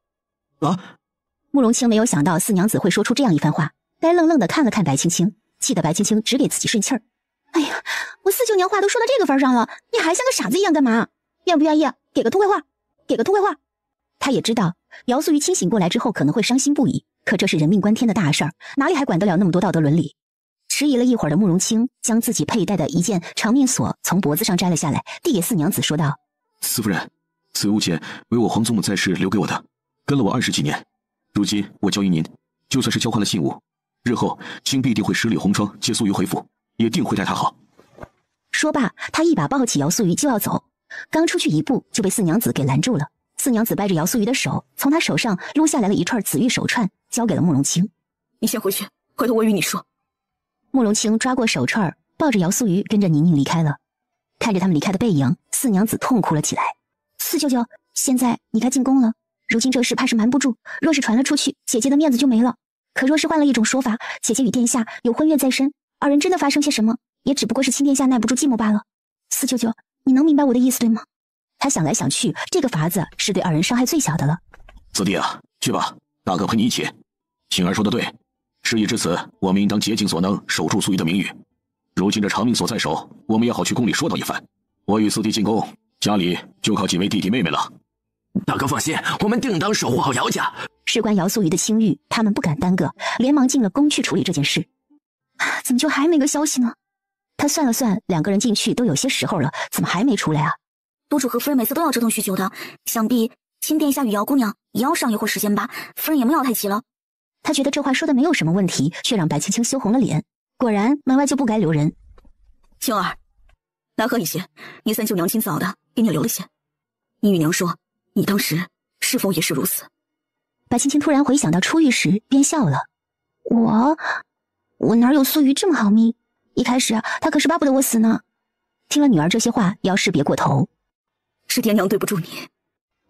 [SPEAKER 3] 慕容清没有想到四娘子会说出这样一番话，呆愣愣地看了看白青青，气得白青青只给自己顺气儿。哎呀，我四舅娘话都说到这个份上了，你还像个傻子一样干嘛？愿不愿意给个痛快话？给个痛快话！他也知道姚素玉清醒过来之后可能会伤心不已，可这是人命关天的大事儿，哪里还管得了那么多道德伦理？迟疑了一会儿的慕容清将自己佩戴的一件长命锁从脖子上摘了下来，递给四娘子说道：
[SPEAKER 14] 四夫人，此物件为我皇祖母在世留给我的，跟了我20几年，如今我交于您，就算是交换了信物，日后卿必定会十里红妆接素玉回府，也定会待她好。
[SPEAKER 3] 说罢，他一把抱起姚素玉就要走，刚出去一步就被四娘子给拦住了。四娘子掰着姚素玉的手，从他手上撸下来了一串紫玉手串，交给了慕容清。
[SPEAKER 6] 你先回去，回头我与你说。
[SPEAKER 3] 慕容清抓过手串，抱着姚素玉跟着宁宁离开了。看着他们离开的背影，四娘子痛哭了起来。四舅舅，现在你该进宫了，如今这事怕是瞒不住，若是传了出去，姐姐的面子就没了。可若是换了一种说法，姐姐与殿下有婚约在身，二人真的发生些什么，也只不过是亲殿下耐不住寂寞罢了。四舅舅，你能明白我的意思对吗？他想来想去，这个法子是对二人伤害最小的了。
[SPEAKER 2] 子弟啊，去吧，大哥陪你一起。青儿说的对，事已至此，我们应当竭尽所能守住苏玉的名誉。如今这长命锁在手，我们也好去宫里说道一番。我与四弟进宫，家里就靠几位弟弟妹妹了。
[SPEAKER 4] 大哥放心，我们定当守护好姚家。
[SPEAKER 3] 事关姚素瑜的清誉，他们不敢耽搁，连忙进了宫去处理这件事。怎么就还没个消息呢？他算了算，2个人进去都有些时候了，怎么还没出来啊？
[SPEAKER 7] 督主和夫人每次都要折腾许久的，想必亲殿下与姚姑娘也要上一会儿时间吧？夫人也没有太急了。
[SPEAKER 3] 他觉得这话说的没有什么问题，却让白青青羞红了脸。果然，门外就不该留人。
[SPEAKER 7] 青儿，来喝一些，你三舅娘亲自熬的，给你留了些。你与娘说，你当时是否也是如此？
[SPEAKER 3] 白青青突然回想到出狱时，便笑了。我哪有素瑜这么好命？一开始他可是巴不得我死呢。听了女儿这些话，姚氏别过头。
[SPEAKER 7] 是爹娘对不住你。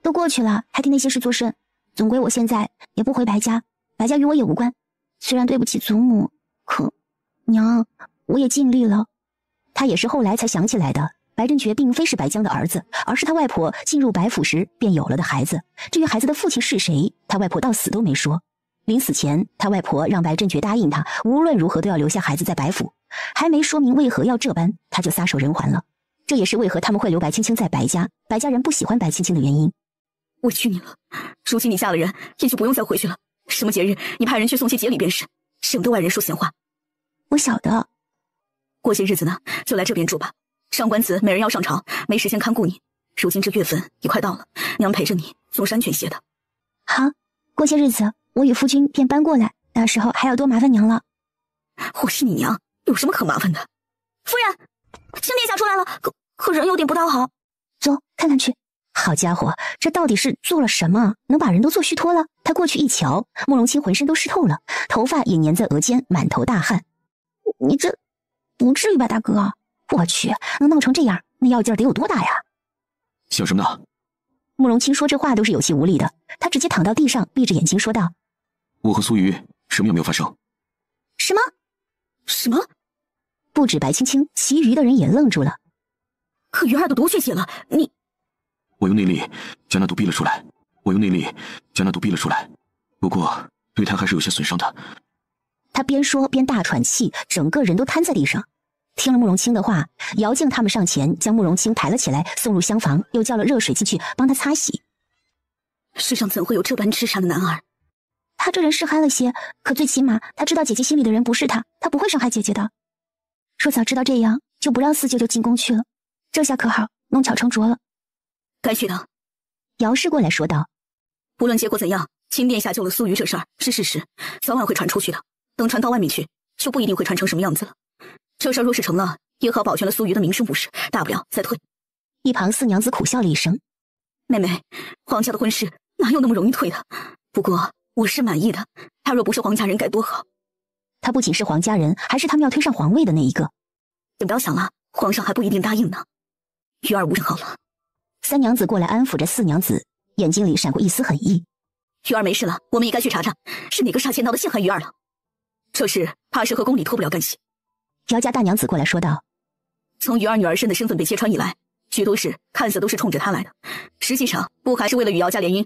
[SPEAKER 3] 都过去了，还替那些事作甚？总归我现在也不回白家，白家与我也无关。虽然对不起祖母，可娘，我也尽力了。他也是后来才想起来的，白振觉并非是白江的儿子，而是他外婆进入白府时便有了的孩子。至于孩子的父亲是谁，他外婆到死都没说。临死前，他外婆让白振觉答应他，无论如何都要留下孩子在白府。还没说明为何要这般，他就撒手人寰了。这也是为何他们会留白青青在白家，白家人不喜欢白青青的原因。
[SPEAKER 7] 委屈你了，如今你嫁了人，也就不用再回去了。什么节日，你派人去送些节礼便是，省得外人说闲话。
[SPEAKER 3] 我晓得。
[SPEAKER 7] 过些日子呢，就来这边住吧。上官子每人要上朝，没时间看顾你。如今这月份也快到了，娘陪着你总是安全些的。
[SPEAKER 3] 好，过些日子我与夫君便搬过来，到时候还要多麻烦娘了。
[SPEAKER 7] 我是你娘，有什么可麻烦的？夫人，亲殿下出来了，可人有点不大好。
[SPEAKER 3] 走，看看去。好家伙，这到底是做了什么，能把人都做虚脱了？他过去一瞧，慕容清浑身都湿透了，头发也粘在额间，满头大汗。你这不至于吧，大哥？我去，能闹成这样，那药劲儿得有多大呀？
[SPEAKER 9] 想什么呢？
[SPEAKER 3] 慕容清说这话都是有气无力的，他直接躺到地上，闭着眼睛说道：“
[SPEAKER 9] 我和苏瑜什么也没有发生。”
[SPEAKER 3] 什么？
[SPEAKER 7] 什么？
[SPEAKER 3] 不止白青青，其余的人也愣住了。
[SPEAKER 7] 可鱼儿的毒却解了，你……
[SPEAKER 9] 我用内力将那毒逼了出来，不过对他还是有些损伤的。
[SPEAKER 3] 他边说边大喘气，整个人都瘫在地上。听了慕容清的话，姚静他们上前将慕容清抬了起来，送入厢房，又叫了热水进去帮他擦洗。
[SPEAKER 7] 世上怎会有这般痴傻的男儿？
[SPEAKER 3] 他这人是憨了些，可最起码他知道姐姐心里的人不是他，他不会伤害姐姐的。若早知道这样，就不让四舅舅进宫去了。这下可好，弄巧成拙了。
[SPEAKER 7] 该去的。
[SPEAKER 3] 姚氏过来说道：“
[SPEAKER 7] 无论结果怎样，亲殿下救了苏瑜这事儿是事实，早晚会传出去的。等传到外面去，就不一定会传成什么样子了。这事儿若是成了，也好保全了苏瑜的名声无事，大不了再退。”
[SPEAKER 3] 一旁四娘子苦笑了一声：“
[SPEAKER 7] 妹妹，皇家的婚事哪有那么容易退的？不过我是满意的，他若不是皇家人该多好。”
[SPEAKER 3] 他不仅是皇家人，还是他们要推上皇位的那一个。
[SPEAKER 7] 等不要想了，皇上还不一定答应呢。鱼儿无事好了。
[SPEAKER 3] 三娘子过来安抚着四娘子，眼睛里闪过一丝狠意。
[SPEAKER 7] 鱼儿没事了，我们也该去查查，是哪个杀千刀的陷害鱼儿了。这事怕是和宫里脱不了干系。
[SPEAKER 3] 姚家大娘子过来说道：“
[SPEAKER 7] 从鱼儿女儿身的身份被揭穿以来，许多事看似都是冲着他来的，实际上不还是为了与姚家联姻？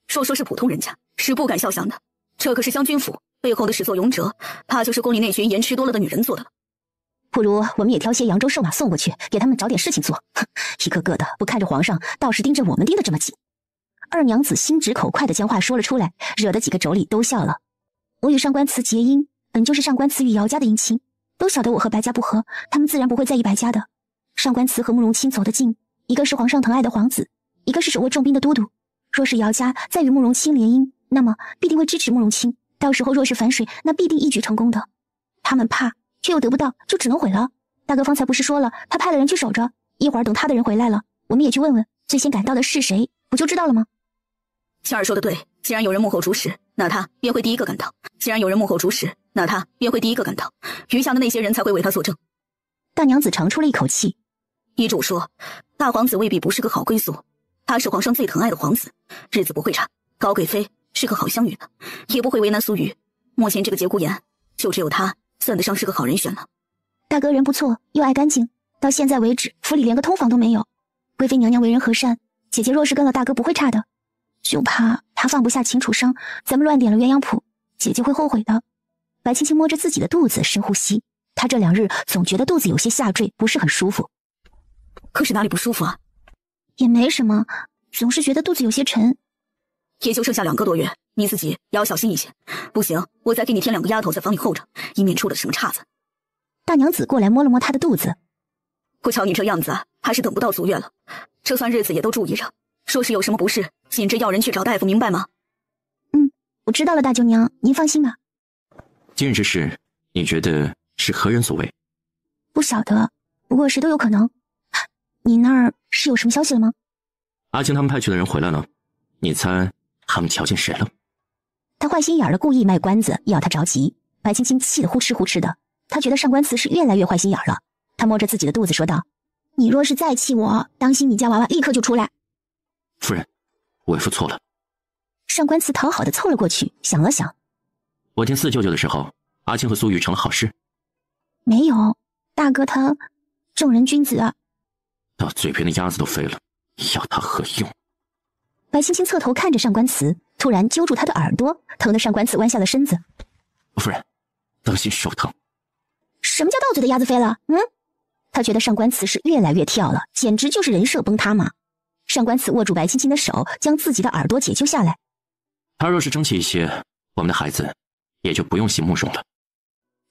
[SPEAKER 7] 说是普通人家，是不敢肖想的。这可是将军府背后的始作俑者，怕就是宫里那群盐吃多了的女人做的了。
[SPEAKER 3] 不如我们也挑些扬州瘦马送过去，给他们找点事情做。哼，一个个的不看着皇上，倒是盯着我们盯得这么紧。”二娘子心直口快地将话说了出来，惹得几个妯娌都笑了。我与上官慈结姻，本就是上官慈与姚家的姻亲，都晓得我和白家不和，他们自然不会在意白家的。上官慈和慕容清走得近，一个是皇上疼爱的皇子，一个是手握重兵的都督。若是姚家再与慕容清联姻，那么必定会支持慕容清，到时候若是反水，那必定一举成功的。他们怕，却又得不到，就只能毁了。大哥方才不是说了，他派了人去守着，一会儿等他的人回来了，我们也去问问最先赶到的是谁，不就知道了吗？
[SPEAKER 7] 青儿说的对，既然有人幕后主使，那他便会第一个赶到；既然有人幕后主使，那他便会第一个赶到，余下的那些人才会为他作证。
[SPEAKER 3] 大娘子长出了一口气。
[SPEAKER 7] 依主说，大皇子未必不是个好归宿，他是皇上最疼爱的皇子，日子不会差。高贵妃是个好相与的，也不会为难苏瑜。目前这个节骨眼，就只有他算得上是个好人选了。
[SPEAKER 3] 大哥人不错，又爱干净，到现在为止府里连个通房都没有。贵妃娘娘为人和善，姐姐若是跟了大哥不会差的，就怕他放不下秦楚商，咱们乱点了鸳鸯谱，姐姐会后悔的。白青青摸着自己的肚子深呼吸，她这2日总觉得肚子有些下坠，不是很舒服。
[SPEAKER 7] 可是哪里不舒服啊？
[SPEAKER 3] 也没什么，总是觉得肚子有些沉。
[SPEAKER 7] 也就剩下2个多月，你自己也要小心一些。不行，我再给你添2个丫头在房里候着，以免出了什么岔子。
[SPEAKER 3] 大娘子过来摸了摸她的肚子。
[SPEAKER 7] 不瞧你这样子，还是等不到足月了。这算日子也都注意着，说是有什么不适，紧着要人去找大夫，明白吗？
[SPEAKER 3] 我知道了，大舅娘，您放心吧。
[SPEAKER 1] 今日之事，你觉得是何人所为？
[SPEAKER 3] 不晓得，不过谁都有可能。你那儿是有什么消息了吗？
[SPEAKER 1] 阿青他们派去的人回来了，你猜他们瞧见谁了？
[SPEAKER 3] 他坏心眼的故意卖关子，要他着急。白青青气得呼哧呼哧的，他觉得上官慈是越来越坏心眼了。他摸着自己的肚子说道：“你若是再气我，当心你家娃娃立刻就出来。”
[SPEAKER 1] 夫人，为夫错了。
[SPEAKER 3] 上官慈讨好的凑了过去，想了想：“
[SPEAKER 1] 我见四舅舅的时候，阿青和苏玉成了好事。
[SPEAKER 3] 没有，大哥他正人君子啊。”
[SPEAKER 1] 到嘴边的鸭子都飞了，要他何用？
[SPEAKER 3] 白青青侧头看着上官慈，突然揪住他的耳朵，疼得上官慈弯下了身子。
[SPEAKER 1] 夫人，当心手疼。
[SPEAKER 3] 什么叫到嘴的鸭子飞了？他觉得上官慈是越来越跳了，简直就是人设崩塌嘛。上官慈握住白青青的手，将自己的耳朵解救下来。
[SPEAKER 1] 他若是争气一些，我们的孩子也就不用姓慕容了。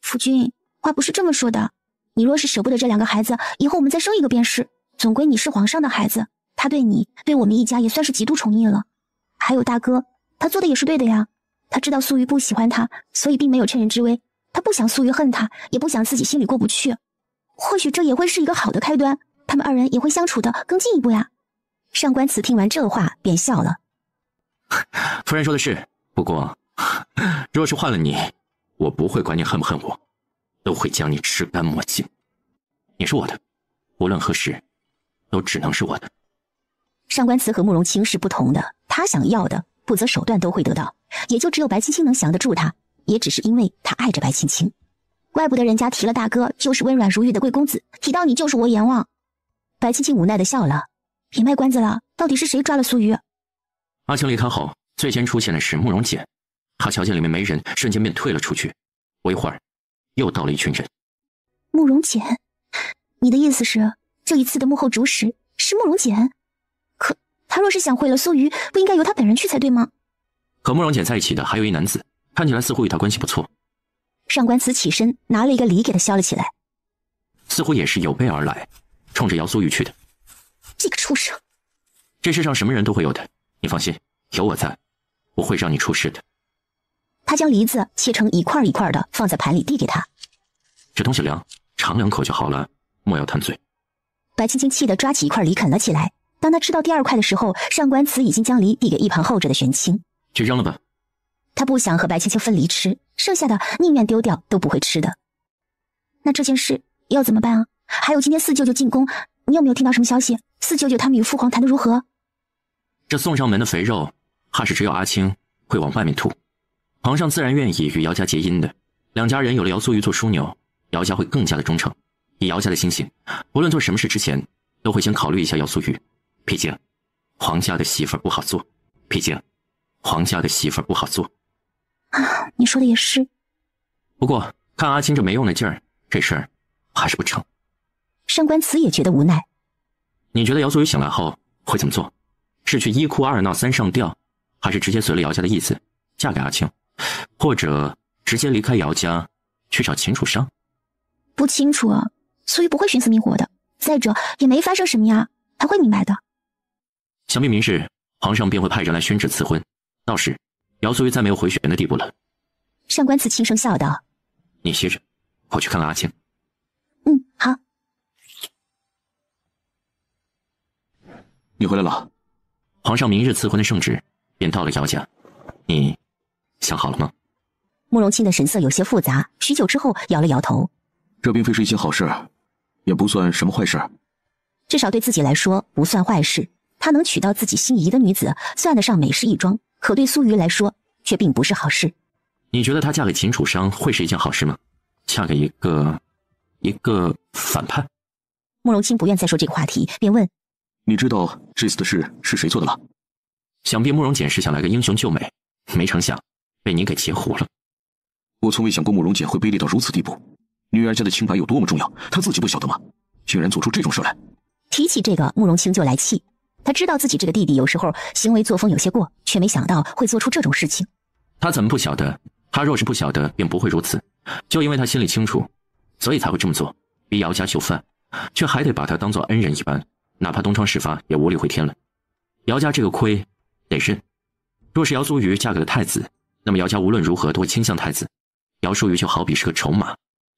[SPEAKER 3] 夫君，话不是这么说的。你若是舍不得这2个孩子，以后我们再生一个便是。总归你是皇上的孩子，他对你，对我们一家也算是极度宠溺了。还有大哥，他做的也是对的呀。他知道苏瑜不喜欢他，所以并没有趁人之危。他不想苏瑜恨他，也不想自己心里过不去。或许这也会是一个好的开端，他们2人也会相处的更进一步呀。上官慈听完这话便笑了。
[SPEAKER 1] 夫人说的是，不过若是换了你，我不会管你恨不恨我，都会将你吃干抹净。你是我的，无论何时都只能是我的。
[SPEAKER 3] 上官慈和慕容清是不同的，他想要的不择手段都会得到，也就只有白青青能降得住他，也只是因为他爱着白青青。怪不得人家提了大哥就是温软如玉的贵公子，提到你就是我阎王。白青青无奈的笑了，别卖关子了，到底是谁抓了苏瑜？
[SPEAKER 1] 阿青离开后，最先出现的是慕容简，他瞧见里面没人，瞬间便退了出去。不一会儿，又到了一群人。
[SPEAKER 3] 慕容简，你的意思是这一次的幕后主使是慕容简？可他若是想毁了苏瑜，不应该由他本人去才对吗？
[SPEAKER 1] 和慕容简在一起的还有一男子，看起来似乎与他关系不错。
[SPEAKER 3] 上官慈起身拿了一个礼给他削了起来，
[SPEAKER 1] 似乎也是有备而来，冲着姚苏玉去的。
[SPEAKER 3] 这个畜生！
[SPEAKER 1] 这世上什么人都会有的，你放心，有我在，不会让你出事的。
[SPEAKER 3] 他将梨子切成一块一块的放在盘里递给他。
[SPEAKER 1] 这东西凉，尝2口就好了，莫要贪嘴。
[SPEAKER 3] 白青青气得抓起一块梨啃了起来。当他吃到第2块的时候，上官慈已经将梨递给一旁候着的玄清。
[SPEAKER 1] 去扔了吧。
[SPEAKER 3] 他不想和白青青分离吃，剩下的宁愿丢掉都不会吃的。那这件事要怎么办啊？还有今天四舅舅进宫，你有没有听到什么消息？四舅舅他们与父皇谈得如何？
[SPEAKER 1] 这送上门的肥肉，怕是只有阿青会往外面吐。皇上自然愿意与姚家结姻的，2家人有了姚苏瑜做枢纽，姚家会更加的忠诚。以姚家的心性，无论做什么事之前，都会先考虑一下姚苏瑜。毕竟，皇家的媳妇儿不好做。
[SPEAKER 3] 啊，你说的也是。
[SPEAKER 1] 不过看阿青这没用的劲儿，这事儿还是不成。
[SPEAKER 3] 上官慈也觉得无奈。
[SPEAKER 1] 你觉得姚苏瑜醒来后会怎么做？是去1哭2闹3上吊，还是直接随了姚家的意思嫁给阿青，或者直接离开姚家去找秦楚商？
[SPEAKER 3] 不清楚啊，苏瑜不会寻死觅活的。再者也没发生什么呀，他会明白的。
[SPEAKER 1] 想必明日皇上便会派人来宣旨赐婚，到时姚苏瑜再没有回血缘的地步了。
[SPEAKER 3] 上官慈轻声笑道：“
[SPEAKER 1] 你歇着，我去看看阿青。”
[SPEAKER 3] 好。
[SPEAKER 9] 你回来了。
[SPEAKER 1] 皇上明日赐婚的圣旨便到了姚家，你想好了吗？
[SPEAKER 3] 慕容清的神色有些复杂，许久之后摇了摇头。
[SPEAKER 9] 这并非是一件好事，也不算什么坏事。
[SPEAKER 3] 至少对自己来说不算坏事。他能娶到自己心仪的女子，算得上美事一桩，可对苏瑜来说却并不是好事。
[SPEAKER 1] 你觉得她嫁给秦楚商会是一件好事吗？嫁给一个反叛？
[SPEAKER 3] 慕容清不愿再说这个话题，便问：“
[SPEAKER 9] 你知道这次的事是谁做的了？”
[SPEAKER 1] 想必慕容简是想来个英雄救美，没成想被你给截胡了。
[SPEAKER 14] 我从未想过慕容简会卑劣到如此地步。女儿家的清白有多么重要，她自己不晓得吗？竟然做出这种事来。
[SPEAKER 3] 提起这个，慕容清就来气。他知道自己这个弟弟有时候行为作风有些过，却没想到会做出这种事情。
[SPEAKER 1] 他怎么不晓得？他若是不晓得，便不会如此。就因为他心里清楚，所以才会这么做，逼姚家就范，却还得把他当作恩人一般，哪怕东窗事发也无力回天了。姚家这个亏得认。若是姚苏瑜嫁给了太子，那么姚家无论如何都会倾向太子，姚淑瑜就好比是个筹码，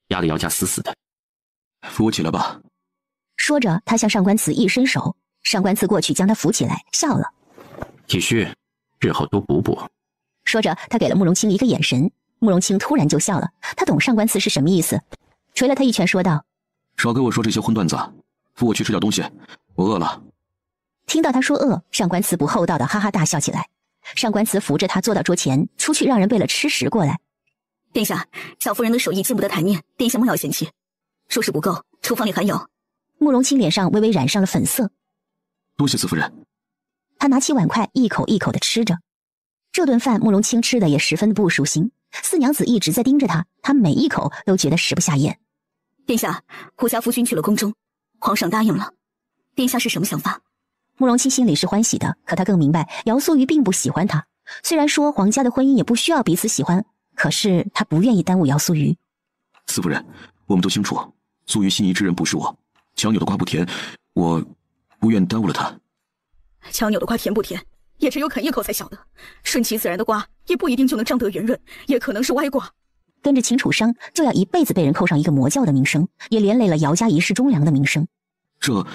[SPEAKER 1] 压得姚家死死的。
[SPEAKER 14] 扶我起来吧。
[SPEAKER 3] 说着，他向上官慈一伸手，上官慈过去将他扶起来，笑了。
[SPEAKER 1] 体恤，日后多补补。
[SPEAKER 3] 说着，他给了慕容清一个眼神，慕容清突然就笑了，他懂上官慈是什么意思，捶了他一拳，说道：
[SPEAKER 14] 少给我说这些荤段子，扶我去吃点东西，我饿了。
[SPEAKER 3] 听到他说饿，上官慈不厚道的哈哈大笑起来。上官慈扶着他坐到桌前，出去让人备了吃食过来。
[SPEAKER 7] 殿下，小夫人的手艺见不得台面，殿下莫要嫌弃。若是不够，厨房里还有。
[SPEAKER 3] 慕容清脸上微微染上了粉色。
[SPEAKER 14] 多谢四夫人。
[SPEAKER 3] 他拿起碗筷一口一口的吃着。这顿饭慕容清吃的也十分不舒心，四娘子一直在盯着他，他每一口都觉得食不下咽。
[SPEAKER 7] 殿下，胡家夫君去了宫中，皇上答应了。殿下是什么想法？
[SPEAKER 3] 慕容清心里是欢喜的，可他更明白姚素瑜并不喜欢他。虽然说皇家的婚姻也不需要彼此喜欢，可是他不愿意耽误姚素瑜。
[SPEAKER 14] 四夫人，我们都清楚，素瑜心仪之人不是我，强扭的瓜不甜，我不愿耽误了他。
[SPEAKER 7] 强扭的瓜甜不甜，也只有啃一口才晓得。顺其自然的瓜，也不一定就能张得圆润，也可能是歪瓜。
[SPEAKER 3] 跟着秦楚生，就要一辈子被人扣上一个魔教的名声，也连累了姚家一世忠良的名声。
[SPEAKER 14] 这，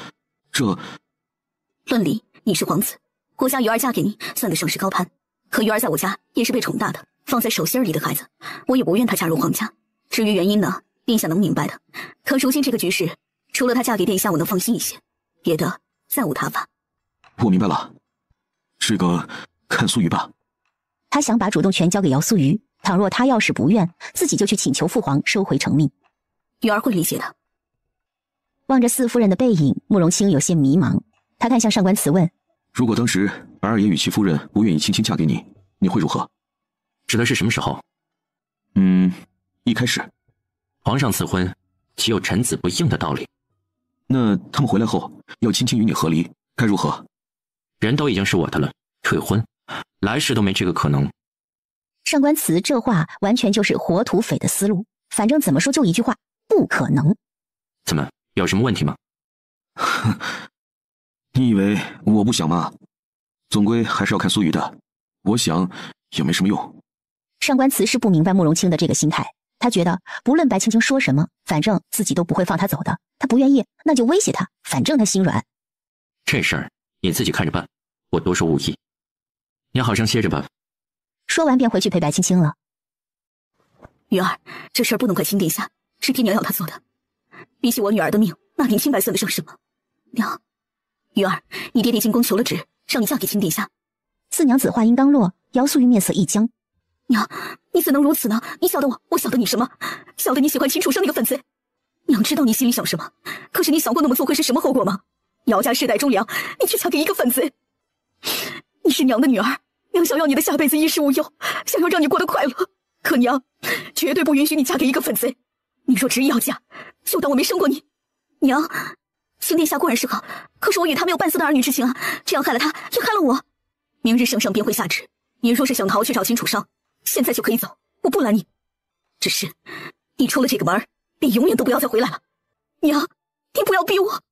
[SPEAKER 7] 论理，你是皇子，国家鱼儿嫁给你，算得上是高攀。可鱼儿在我家也是被宠大的，放在手心里的孩子，我也不愿她嫁入皇家。至于原因呢，殿下能明白的。可如今这个局势，除了她嫁给殿下，我能放心一些，别的再无他法。
[SPEAKER 14] 我明白了，这个看素瑜吧。
[SPEAKER 3] 他想把主动权交给姚素瑜，倘若他要是不愿，自己就去请求父皇收回成命。
[SPEAKER 7] 鱼儿会理解的。
[SPEAKER 3] 望着四夫人的背影，慕容清有些迷茫。他看向上官慈问：
[SPEAKER 14] 如果当时白二爷与其夫人不愿意轻轻嫁给你，你会如何？
[SPEAKER 1] 指的是什么时候？
[SPEAKER 14] 一开始。
[SPEAKER 1] 皇上赐婚，岂有臣子不应的道理？
[SPEAKER 14] 那他们回来后要轻轻与你和离，该如何？
[SPEAKER 1] 人都已经是我的了，退婚，来世都没这个可能。
[SPEAKER 3] 上官慈这话完全就是活土匪的思路，反正怎么说就一句话，不可能。
[SPEAKER 1] 怎么，有什么问题吗？
[SPEAKER 14] 你以为我不想吗？总归还是要看苏瑜的，我想也没什么用。
[SPEAKER 3] 上官慈是不明白慕容清的这个心态，他觉得不论白青青说什么，反正自己都不会放他走的。他不愿意，那就威胁他，反正他心软。
[SPEAKER 1] 这事儿你自己看着办，我多说无益。你好生歇着吧。
[SPEAKER 3] 说完便回去陪白青青了。
[SPEAKER 7] 鱼儿，这事儿不能怪亲殿下，是爹娘要他做的。比起我女儿的命，那点清白算得上什么？娘，鱼儿，你爹爹进宫求了旨，让你嫁给亲殿下。
[SPEAKER 3] 四娘子话音刚落，姚素瑜面色一僵。
[SPEAKER 7] 娘，你怎能如此呢？你晓得我晓得你什么？晓得你喜欢秦楚生那个粉嘴。娘知道你心里想什么，可是你想过那么做会是什么后果吗？姚家世代忠良，你却嫁给一个粉嘴。你是娘的女儿，娘想要你的下辈子衣食无忧，想要让你过得快乐。可娘绝对不允许你嫁给一个粉嘴。你若执意要嫁，就当我没生过你。娘，亲殿下固然是好，可是我与他没有半丝的儿女之情啊，这样害了他，也害了我。明日圣上便会下旨，你若是想逃去找秦楚生，现在就可以走，我不拦你。只是你出了这个门，便永远都不要再回来了。娘，你不要逼我。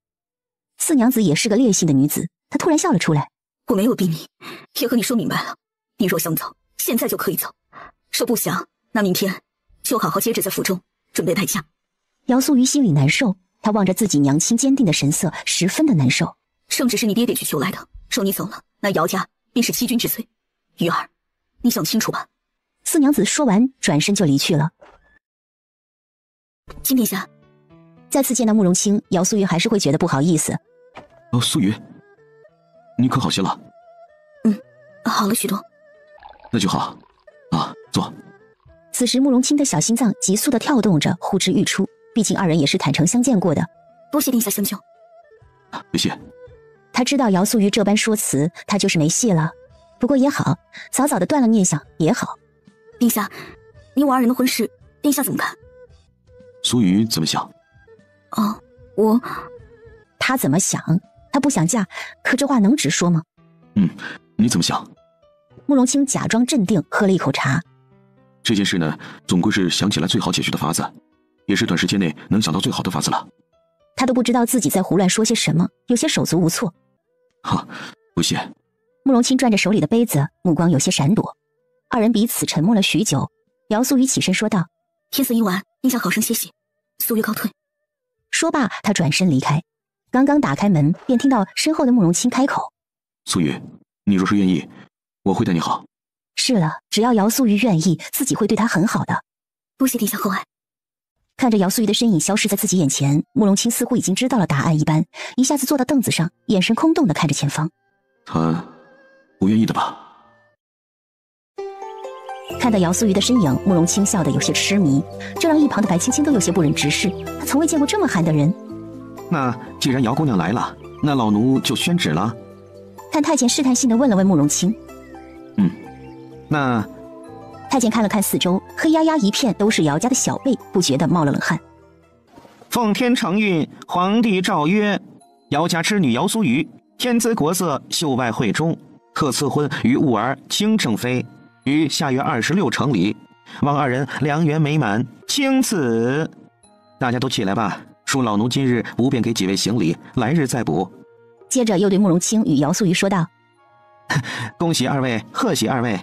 [SPEAKER 3] 四娘子也是个烈性的女子，她突然笑了出来。
[SPEAKER 7] 我没有逼你，也和你说明白了。你若想走，现在就可以走；说不想，那明天就好好接着在府中准备待嫁。
[SPEAKER 3] 姚素瑜心里难受，她望着自己娘亲坚定的神色，十分的难受。
[SPEAKER 7] 圣旨是你爹爹去求来的，说你走了，那姚家便是欺君之罪。鱼儿，你想清楚吧。
[SPEAKER 3] 四娘子说完，转身就离去了。
[SPEAKER 7] 亲殿下，
[SPEAKER 3] 再次见到慕容清，姚素瑜还是会觉得不好意思。
[SPEAKER 14] 素瑜，你可好些了？
[SPEAKER 7] 好了许多。
[SPEAKER 14] 那就好。坐。
[SPEAKER 3] 此时慕容清的小心脏急速的跳动着，呼之欲出。毕竟二人也是坦诚相见过的。
[SPEAKER 7] 多谢殿下相救。
[SPEAKER 14] 别谢。
[SPEAKER 3] 他知道姚素瑜这般说辞，他就是没戏了。不过也好，早早的断了念想也好。
[SPEAKER 7] 殿下，你我二人的婚事，殿下怎么看？
[SPEAKER 9] 苏雨怎么想？
[SPEAKER 7] 哦，
[SPEAKER 3] 他怎么想？他不想嫁，可这话能直说吗？
[SPEAKER 9] 你怎么想？
[SPEAKER 3] 慕容清假装镇定，喝了一口茶。
[SPEAKER 9] 这件事呢，总归是想起来最好解决的法子，也是短时间内能想到最好的法子了。
[SPEAKER 3] 他都不知道自己在胡乱说些什么，有些手足无措。
[SPEAKER 9] 哈，不谢。
[SPEAKER 3] 慕容清转着手里的杯子，目光有些闪躲。二人彼此沉默了许久。姚素雨起身说道：“
[SPEAKER 7] 天色已晚，殿下好生歇息，素月告退。”
[SPEAKER 3] 说罢，他转身离开。刚刚打开门，便听到身后的慕容清开口：“
[SPEAKER 9] 素雨，你若是愿意，我会待你好。”
[SPEAKER 3] 是了，只要姚素玉愿意，自己会对她很好的。
[SPEAKER 7] 多谢殿下厚爱。
[SPEAKER 3] 看着姚素玉的身影消失在自己眼前，慕容清似乎已经知道了答案一般，一下子坐到凳子上，眼神空洞地看着前方。
[SPEAKER 9] 他不愿意的吧？
[SPEAKER 3] 看到姚素玉的身影，慕容清笑得有些痴迷，这让一旁的白青青都有些不忍直视。他从未见过这么憨的人。
[SPEAKER 14] 那既然姚姑娘来了，那老奴就宣旨了。
[SPEAKER 3] 看太监试探性地问了问慕容清。
[SPEAKER 14] 那
[SPEAKER 3] 太监看了看四周，黑压压一片都是姚家的小辈，不觉得冒了冷汗。
[SPEAKER 14] 奉天承运，皇帝诏曰：姚家之女姚苏雨，天姿国色，秀外慧中，特赐婚于吾儿卿正妃，于下月26成礼，望二人良缘美满，钦此。大家都起来吧，恕老奴今日不便给几位行礼，来日再补。
[SPEAKER 3] 接着又对慕容清与姚素瑜说道：
[SPEAKER 14] 恭喜二位，贺喜二位。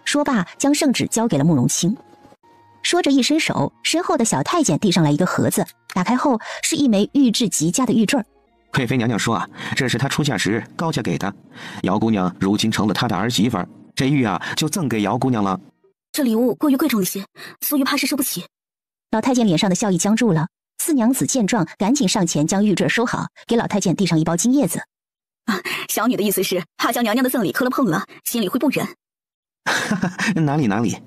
[SPEAKER 3] 说罢，将圣旨交给了慕容清。说着一伸手，身后的小太监递上来一个盒子，打开后是一枚玉质极佳的玉坠。
[SPEAKER 14] 贵妃娘娘说这是她出嫁时高价给的，姚姑娘如今成了她的儿媳妇，这玉就赠给姚姑娘了。
[SPEAKER 7] 这礼物过于贵重一些，苏玉怕是收不起。
[SPEAKER 3] 老太监脸上的笑意僵住了，四娘子见状，赶紧上前将玉坠收好，给老太监递上一包金叶子。
[SPEAKER 7] 小女的意思是怕将娘娘的赠礼磕了碰了，心里会不忍。
[SPEAKER 14] 哪里，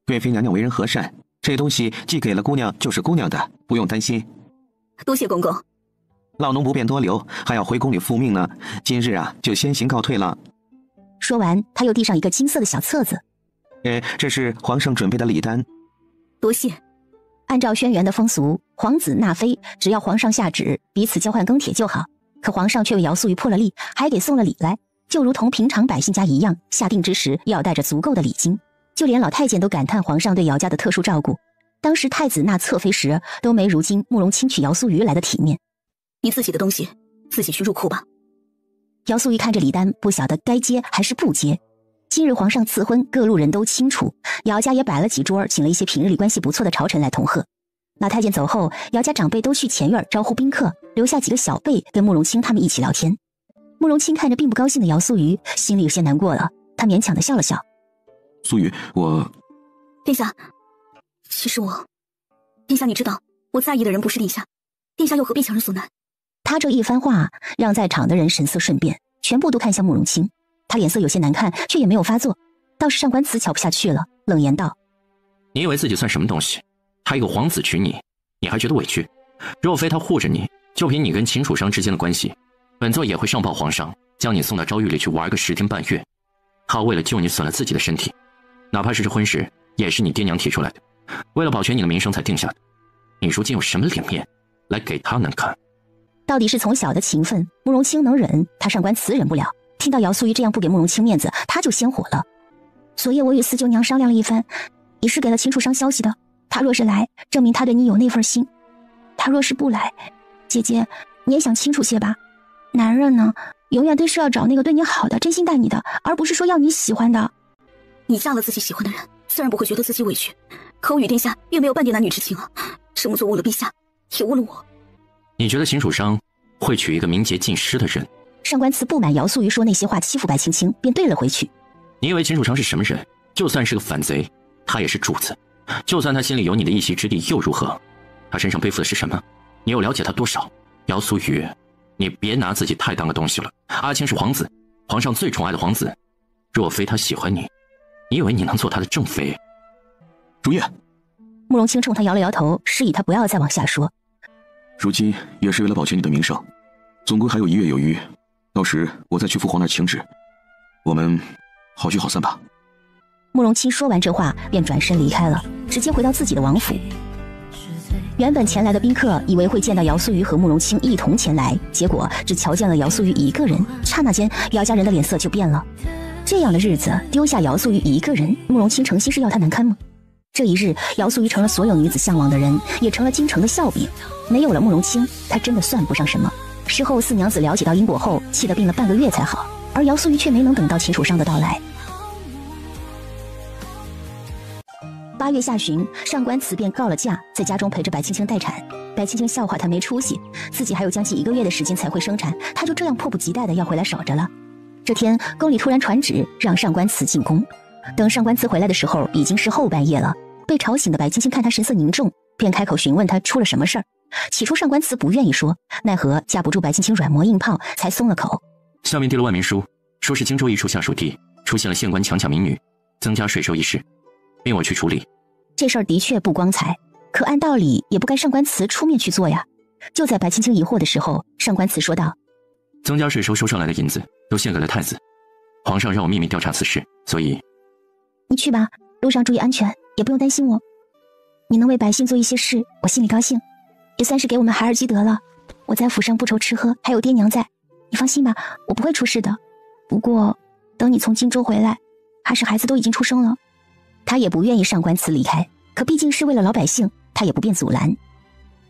[SPEAKER 14] 贵妃娘娘为人和善，这东西寄给了姑娘就是姑娘的，不用担心。
[SPEAKER 7] 多谢公公。
[SPEAKER 14] 老奴不便多留，还要回宫里复命呢，今日就先行告退了。
[SPEAKER 3] 说完，他又递上一个金色的小册子。
[SPEAKER 14] 这是皇上准备的礼单。
[SPEAKER 7] 多谢。
[SPEAKER 3] 按照轩辕的风俗，皇子纳妃只要皇上下旨，彼此交换庚帖就好。可皇上却为姚素玉破了例，还给送了礼来，就如同平常百姓家一样，下定之时要带着足够的礼金。就连老太监都感叹皇上对姚家的特殊照顾。当时太子纳侧妃时，都没如今慕容清娶姚素瑜来的体面。
[SPEAKER 7] 你自己的东西，自己去入库吧。
[SPEAKER 3] 姚素瑜看着礼单，不晓得该接还是不接。今日皇上赐婚，各路人都清楚，姚家也摆了几桌，请了一些平日里关系不错的朝臣来同贺。老太监走后，姚家长辈都去前院招呼宾客，留下几个小辈跟慕容清他们一起聊天。慕容清看着并不高兴的姚素瑜，心里有些难过了，他勉强的笑了笑。
[SPEAKER 9] 素雨，
[SPEAKER 7] 殿下，其实殿下你知道，我在意的人不是殿下，殿下又何必强人所难？
[SPEAKER 3] 他这一番话让在场的人神色瞬变，全部都看向慕容清。他脸色有些难看，却也没有发作。倒是上官慈瞧不下去了，冷言道：
[SPEAKER 1] 你以为自己算什么东西？他一个皇子娶你，你还觉得委屈？若非他护着你，就凭你跟秦楚商之间的关系，本座也会上报皇上，将你送到昭狱里去玩个10天半月。他为了救你损了自己的身体，哪怕是这婚事也是你爹娘提出来的，为了保全你的名声才定下的。你如今有什么脸面来给他难看？
[SPEAKER 3] 到底是从小的情分，慕容清能忍，他上官慈忍不了。听到姚素瑜这样不给慕容清面子，他就先火了。昨夜我与四舅娘商量了一番，也是给了秦楚商消息的。他若是来，证明他对你有那份心；他若是不来，姐姐你也想清楚些吧。男人呢，永远都是要找那个对你好的、真心待你的，而不是说要你喜欢的。
[SPEAKER 7] 你嫁了自己喜欢的人，自然不会觉得自己委屈，可我与殿下越没有半点男女之情啊！这么做误了陛下，也误了我。
[SPEAKER 1] 你觉得秦楚商会娶一个名节尽失的人？
[SPEAKER 3] 上官慈不满姚素瑜说那些话欺负白青青，便对了回去。
[SPEAKER 1] 你以为秦楚商是什么人？就算是个反贼，他也是主子。就算他心里有你的一席之地又如何？他身上背负的是什么？你又了解他多少？姚素瑜，你别拿自己太当个东西了。阿青是皇子，皇上最宠爱的皇子。若非他喜欢你，你以为你能做他的正妃？
[SPEAKER 9] 如夜。
[SPEAKER 3] 慕容清冲他摇了摇头，示意他不要再往下说。
[SPEAKER 9] 如今也是为了保全你的名声，总归还有1月有余，到时我再去父皇那儿请旨，我们好聚好散吧。
[SPEAKER 3] 慕容清说完这话，便转身离开了，直接回到自己的王府。原本前来的宾客以为会见到姚素瑜和慕容清一同前来，结果只瞧见了姚素瑜一个人。刹那间，姚家人的脸色就变了。这样的日子，丢下姚素瑜一个人，慕容清诚心是要她难堪吗？这一日，姚素瑜成了所有女子向往的人，也成了京城的笑柄。没有了慕容清，她真的算不上什么。事后，四娘子了解到因果后，气得病了半个月才好，而姚素瑜却没能等到秦楚商的到来。8月下旬，上官慈便告了假，在家中陪着白青青待产。白青青笑话她没出息，自己还有将近1个月的时间才会生产，她就这样迫不及待的要回来守着了。这天，宫里突然传旨让上官慈进宫。等上官慈回来的时候，已经是后半夜了。被吵醒的白青青看他神色凝重，便开口询问他出了什么事儿。起初上官慈不愿意说，奈何架不住白青青软磨硬泡，才松了口。
[SPEAKER 1] 下面递了万民书，说是荆州一处下属地出现了县官强抢民女，增加税收一事，命我去处理。
[SPEAKER 3] 这事儿的确不光彩，可按道理也不该上官慈出面去做呀。就在白青青疑惑的时候，上官慈说道：
[SPEAKER 1] 增加税收收上来的银子都献给了太子，皇上让我秘密调查此事，所以
[SPEAKER 3] 你去吧，路上注意安全，也不用担心我。你能为百姓做一些事，我心里高兴，也算是给我们孩儿积德了。我在府上不愁吃喝，还有爹娘在，你放心吧，我不会出事的。不过等你从荆州回来，还是孩子都已经出生了。他也不愿意上官慈离开，可毕竟是为了老百姓，他也不便阻拦。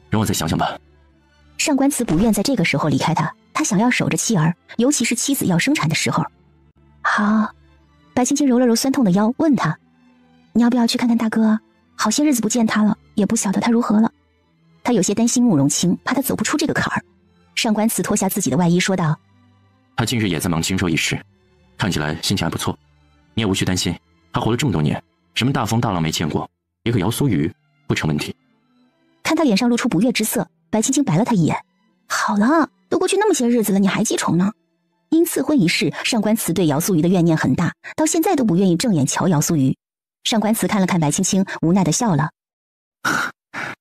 [SPEAKER 1] 让我再想想吧。
[SPEAKER 3] 上官慈不愿在这个时候离开他，他想要守着妻儿，尤其是妻子要生产的时候。好，白青青揉了揉酸痛的腰，问他：你要不要去看看大哥？好些日子不见他了，也不晓得他如何了。他有些担心慕容清，怕他走不出这个坎儿。上官慈脱下自己的外衣说道：
[SPEAKER 1] 他近日也在忙荆州一事，看起来心情还不错，你也无需担心，他活了这么多年，什么大风大浪没见过，一个姚苏瑜不成问题。
[SPEAKER 3] 看他脸上露出不悦之色，白青青白了他一眼。好了，都过去那么些日子了，你还记仇呢？因赐婚一事，上官慈对姚素瑜的怨念很大，到现在都不愿意正眼瞧姚素瑜。上官慈看了看白青青，无奈的笑了。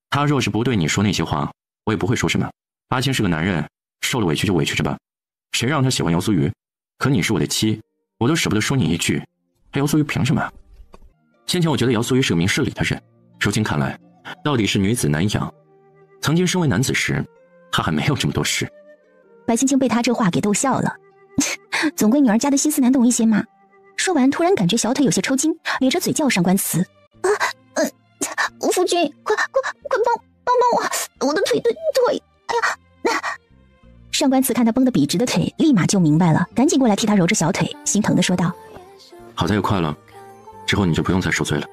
[SPEAKER 1] 他若是不对你说那些话，我也不会说什么。阿青是个男人，受了委屈就委屈着吧，谁让他喜欢姚素瑜？可你是我的妻，我都舍不得说你一句，他姚素瑜凭什么？先前我觉得姚素瑜是个明事理的人，如今看来，到底是女子难养。曾经身为男子时，他还没有这么多事。
[SPEAKER 3] 白青青被他这话给逗笑了，总归女儿家的心思难懂一些嘛。说完，突然感觉小腿有些抽筋，咧着嘴叫上官慈：夫君，快帮我的腿！哎呀！上官慈看他绷得笔直的腿，立马就明白了，赶紧过来替他揉着小腿，心疼的说道：
[SPEAKER 1] 好在也快了，之后你就不用再受罪了。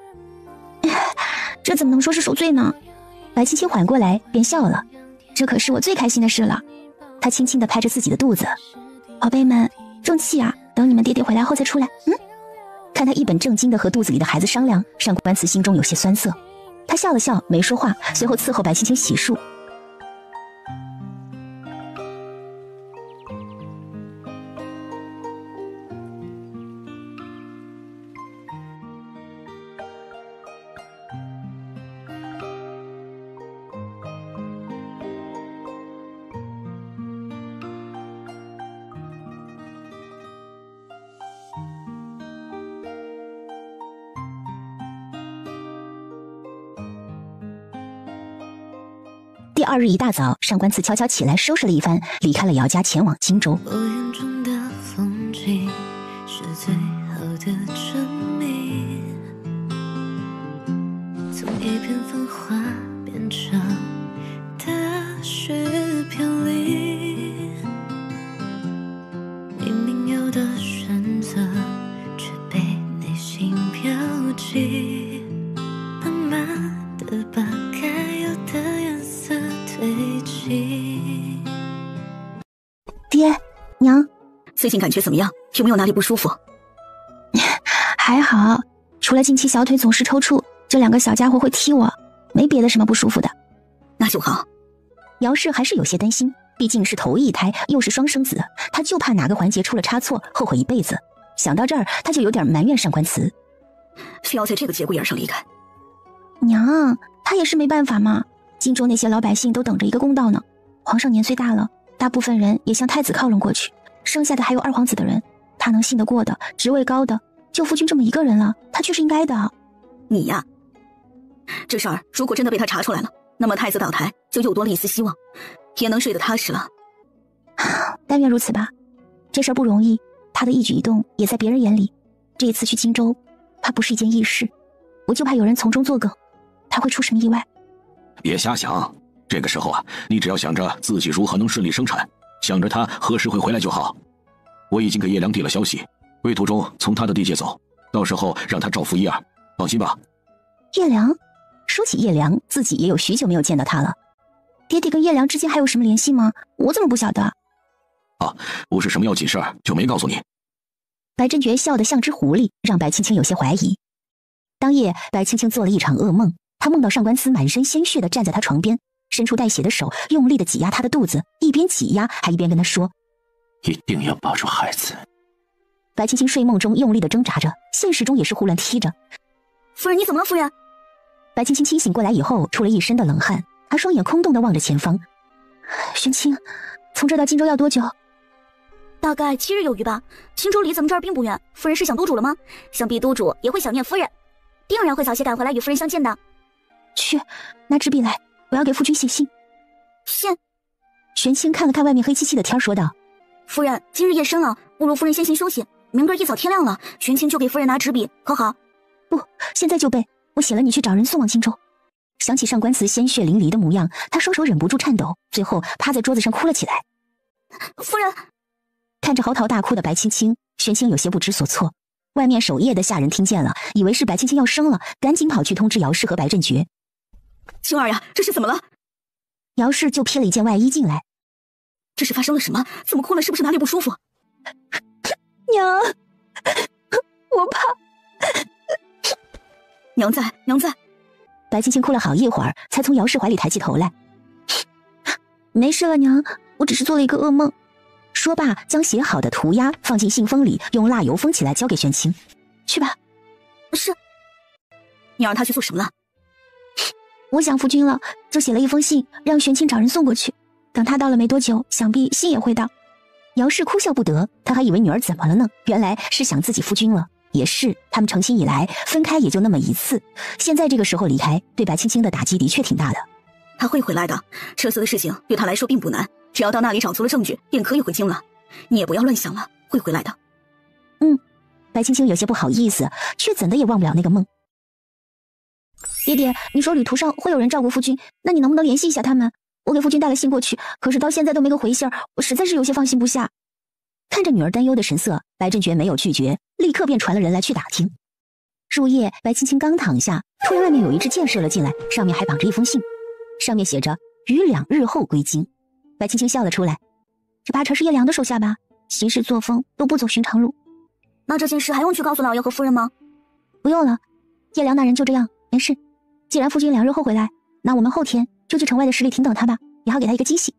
[SPEAKER 3] 这怎么能说是受罪呢？白青青缓过来便笑了，这可是我最开心的事了。她轻轻地拍着自己的肚子：宝贝们，争气啊，等你们爹爹回来后再出来。看他一本正经地和肚子里的孩子商量，上官慈心中有些酸涩。他笑了笑，没说话，随后伺候白青青洗漱。第2日一大早，上官慈悄悄起来收拾了一番，离开了姚家，前往荆州。
[SPEAKER 11] 我眼中的风景是最好的证明，从一片繁华变成大雪飘零，明明有的选择，却被内心标记，慢慢的把该有的颜色堆积。
[SPEAKER 3] 爹娘，
[SPEAKER 7] 最近感觉怎么样？有没有哪里不舒服？
[SPEAKER 3] 还好，除了近期小腿总是抽搐，这2个小家伙会踢我，没别的什么不舒服的。
[SPEAKER 7] 那就好。
[SPEAKER 3] 姚氏还是有些担心，毕竟是头一胎，又是双生子，他就怕哪个环节出了差错，后悔一辈子。想到这儿，他就有点埋怨上官慈，
[SPEAKER 7] 非要在这个节骨眼上离开。
[SPEAKER 3] 娘，他也是没办法嘛。荆州那些老百姓都等着一个公道呢。皇上年岁大了，大部分人也向太子靠拢过去，剩下的还有2皇子的人，他能信得过的，职位高的，就夫君这么一个人了，他却是应该的。
[SPEAKER 7] 你呀，这事儿如果真的被他查出来了，那么太子倒台就又多了一丝希望，也能睡得踏实了。
[SPEAKER 3] 但愿如此吧，这事儿不容易，他的一举一动也在别人眼里。这一次去荆州，怕不是一件易事，我就怕有人从中作梗，他会出什么意外。
[SPEAKER 2] 别瞎想，这个时候啊，你只要想着自己如何能顺利生产，想着他何时会回来就好。我已经给叶良递了消息，为途中从他的地界走，到时候让他照拂一二，放心吧。
[SPEAKER 3] 叶良，说起叶良，自己也有许久没有见到他了。爹爹跟叶良之间还有什么联系吗？我怎么不晓得？
[SPEAKER 2] 啊，不是什么要紧事儿，就没告诉你。
[SPEAKER 3] 白振觉笑得像只狐狸，让白青青有些怀疑。当夜，白青青做了一场噩梦，她梦到上官司满身鲜血地站在她床边，伸出带血的手，用力地挤压她的肚子，一边挤压还一边跟她说：“
[SPEAKER 1] 一定要保住孩子。”
[SPEAKER 3] 白青青睡梦中用力地挣扎着，现实中也是胡乱踢着。
[SPEAKER 6] 夫人，你怎么了，夫人？
[SPEAKER 3] 白青青清醒过来以后，出了一身的冷汗，她双眼空洞地望着前方。玄清，从这到荆州要多久？
[SPEAKER 6] 大概7日有余吧。荆州离咱们这儿并不远，夫人是想督主了吗？想必督主也会想念夫人，定然会早些赶回来与夫人相见的。
[SPEAKER 3] 去，拿纸笔来，我要给夫君写信。
[SPEAKER 6] 信？
[SPEAKER 3] 玄清看了看外面黑漆漆的天，说道：“
[SPEAKER 6] 夫人，今日夜深了，不如夫人先行休息，明个一早天亮了，玄清就给夫人拿纸笔，可好？”
[SPEAKER 3] 不，现在就背。我写了，你去找人送往荆州。想起上官慈鲜血淋漓的模样，他双手忍不住颤抖，最后趴在桌子上哭了起来。
[SPEAKER 6] 夫人。
[SPEAKER 3] 看着嚎啕大哭的白青青，玄清有些不知所措。外面守夜的下人听见了，以为是白青青要生了，赶紧跑去通知姚氏和白振觉。
[SPEAKER 7] 青儿呀，这是怎么了？
[SPEAKER 3] 姚氏就披了一件外衣进来。
[SPEAKER 7] 这是发生了什么？怎么哭了？是不是哪里不舒服？
[SPEAKER 3] 娘，我怕。
[SPEAKER 7] 娘在，娘在。
[SPEAKER 3] 白青青哭了好一会儿，才从姚氏怀里抬起头来。没事了，娘，我只是做了一个噩梦。说罢，将写好的涂鸦放进信封里，用蜡油封起来，交给玄清。去吧。
[SPEAKER 6] 是。
[SPEAKER 7] 你让他去做什么了？
[SPEAKER 3] 我想夫君了，就写了一封信，让玄清找人送过去。等他到了没多久，想必信也会到。姚氏哭笑不得，他还以为女儿怎么了呢，原来是想自己夫君了。也是，他们成亲以来分开也就那么一次，现在这个时候离开，对白青青的打击的确挺大的。
[SPEAKER 7] 他会回来的，车司的事情对他来说并不难，只要到那里找足了证据，便可以回京了。你也不要乱想了，会回来的。
[SPEAKER 3] 白青青有些不好意思，却怎的也忘不了那个梦。爹爹，你说旅途上会有人照顾夫君，那你能不能联系一下他们？我给夫君带了信过去，可是到现在都没个回信，我实在是有些放心不下。看着女儿担忧的神色，白振觉没有拒绝，立刻便传了人来去打听。入夜，白青青刚躺下，突然外面有一支箭射了进来，上面还绑着一封信，上面写着于2日后归京。白青青笑了出来，这八成是叶良的手下吧？行事作风都不走寻常路。
[SPEAKER 6] 那这件事还用去告诉老爷和夫人吗？
[SPEAKER 3] 不用了，叶良那人就这样，没事。既然夫君2日后回来，那我们后天就去城外的十里亭等他吧，也好给他一个惊喜。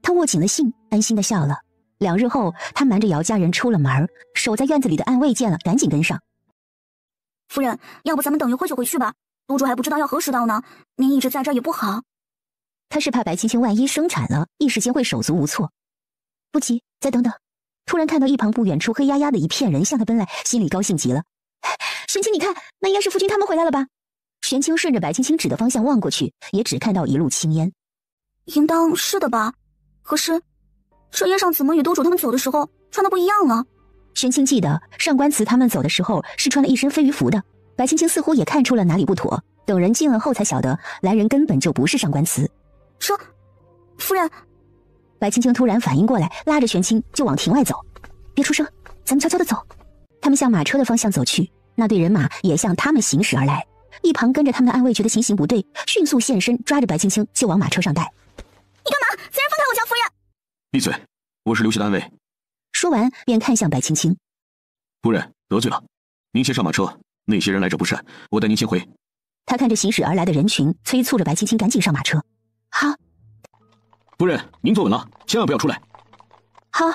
[SPEAKER 3] 他握紧了信，安心的笑了。2日后，他瞒着姚家人出了门，守在院子里的暗卫见了，赶紧跟上。
[SPEAKER 6] 夫人，要不咱们等一会就回去吧？督主还不知道要何时到呢，您一直在这儿也不好。
[SPEAKER 3] 他是怕白青青万一生产了，一时间会手足无措。不急，再等等。突然看到一旁不远处黑压压的一片人向他奔来，心里高兴极了。玄清，你看，那应该是夫君他们回来了吧？玄清顺着白青青指的方向望过去，也只看到一路青烟。
[SPEAKER 6] 应当是的吧？可是这烟上怎么与督主他们走的时候穿的不一样了？
[SPEAKER 3] 玄清记得上官慈他们走的时候是穿了一身飞鱼服的，白青青似乎也看出了哪里不妥。等人进了后才晓得，来人根本就不是上官慈。
[SPEAKER 6] 说，夫人。
[SPEAKER 3] 白青青突然反应过来，拉着玄清就往庭外走。别出声，咱们悄悄地走。他们向马车的方向走去，那队人马也向他们行驶而来。一旁跟着他们的暗卫觉得情形不对，迅速现身，抓着白青青就往马车上带。
[SPEAKER 6] 你干嘛？自然放开我家夫人！
[SPEAKER 2] 闭嘴，我是留下的暗卫。
[SPEAKER 3] 说完便看向白青青。
[SPEAKER 2] 夫人得罪了，您先上马车，那些人来者不善，我带您先回。
[SPEAKER 3] 他看着行驶而来的人群，催促着白青青赶紧上马车。好。
[SPEAKER 2] 夫人，您坐稳了，千万不要出来。
[SPEAKER 3] 好。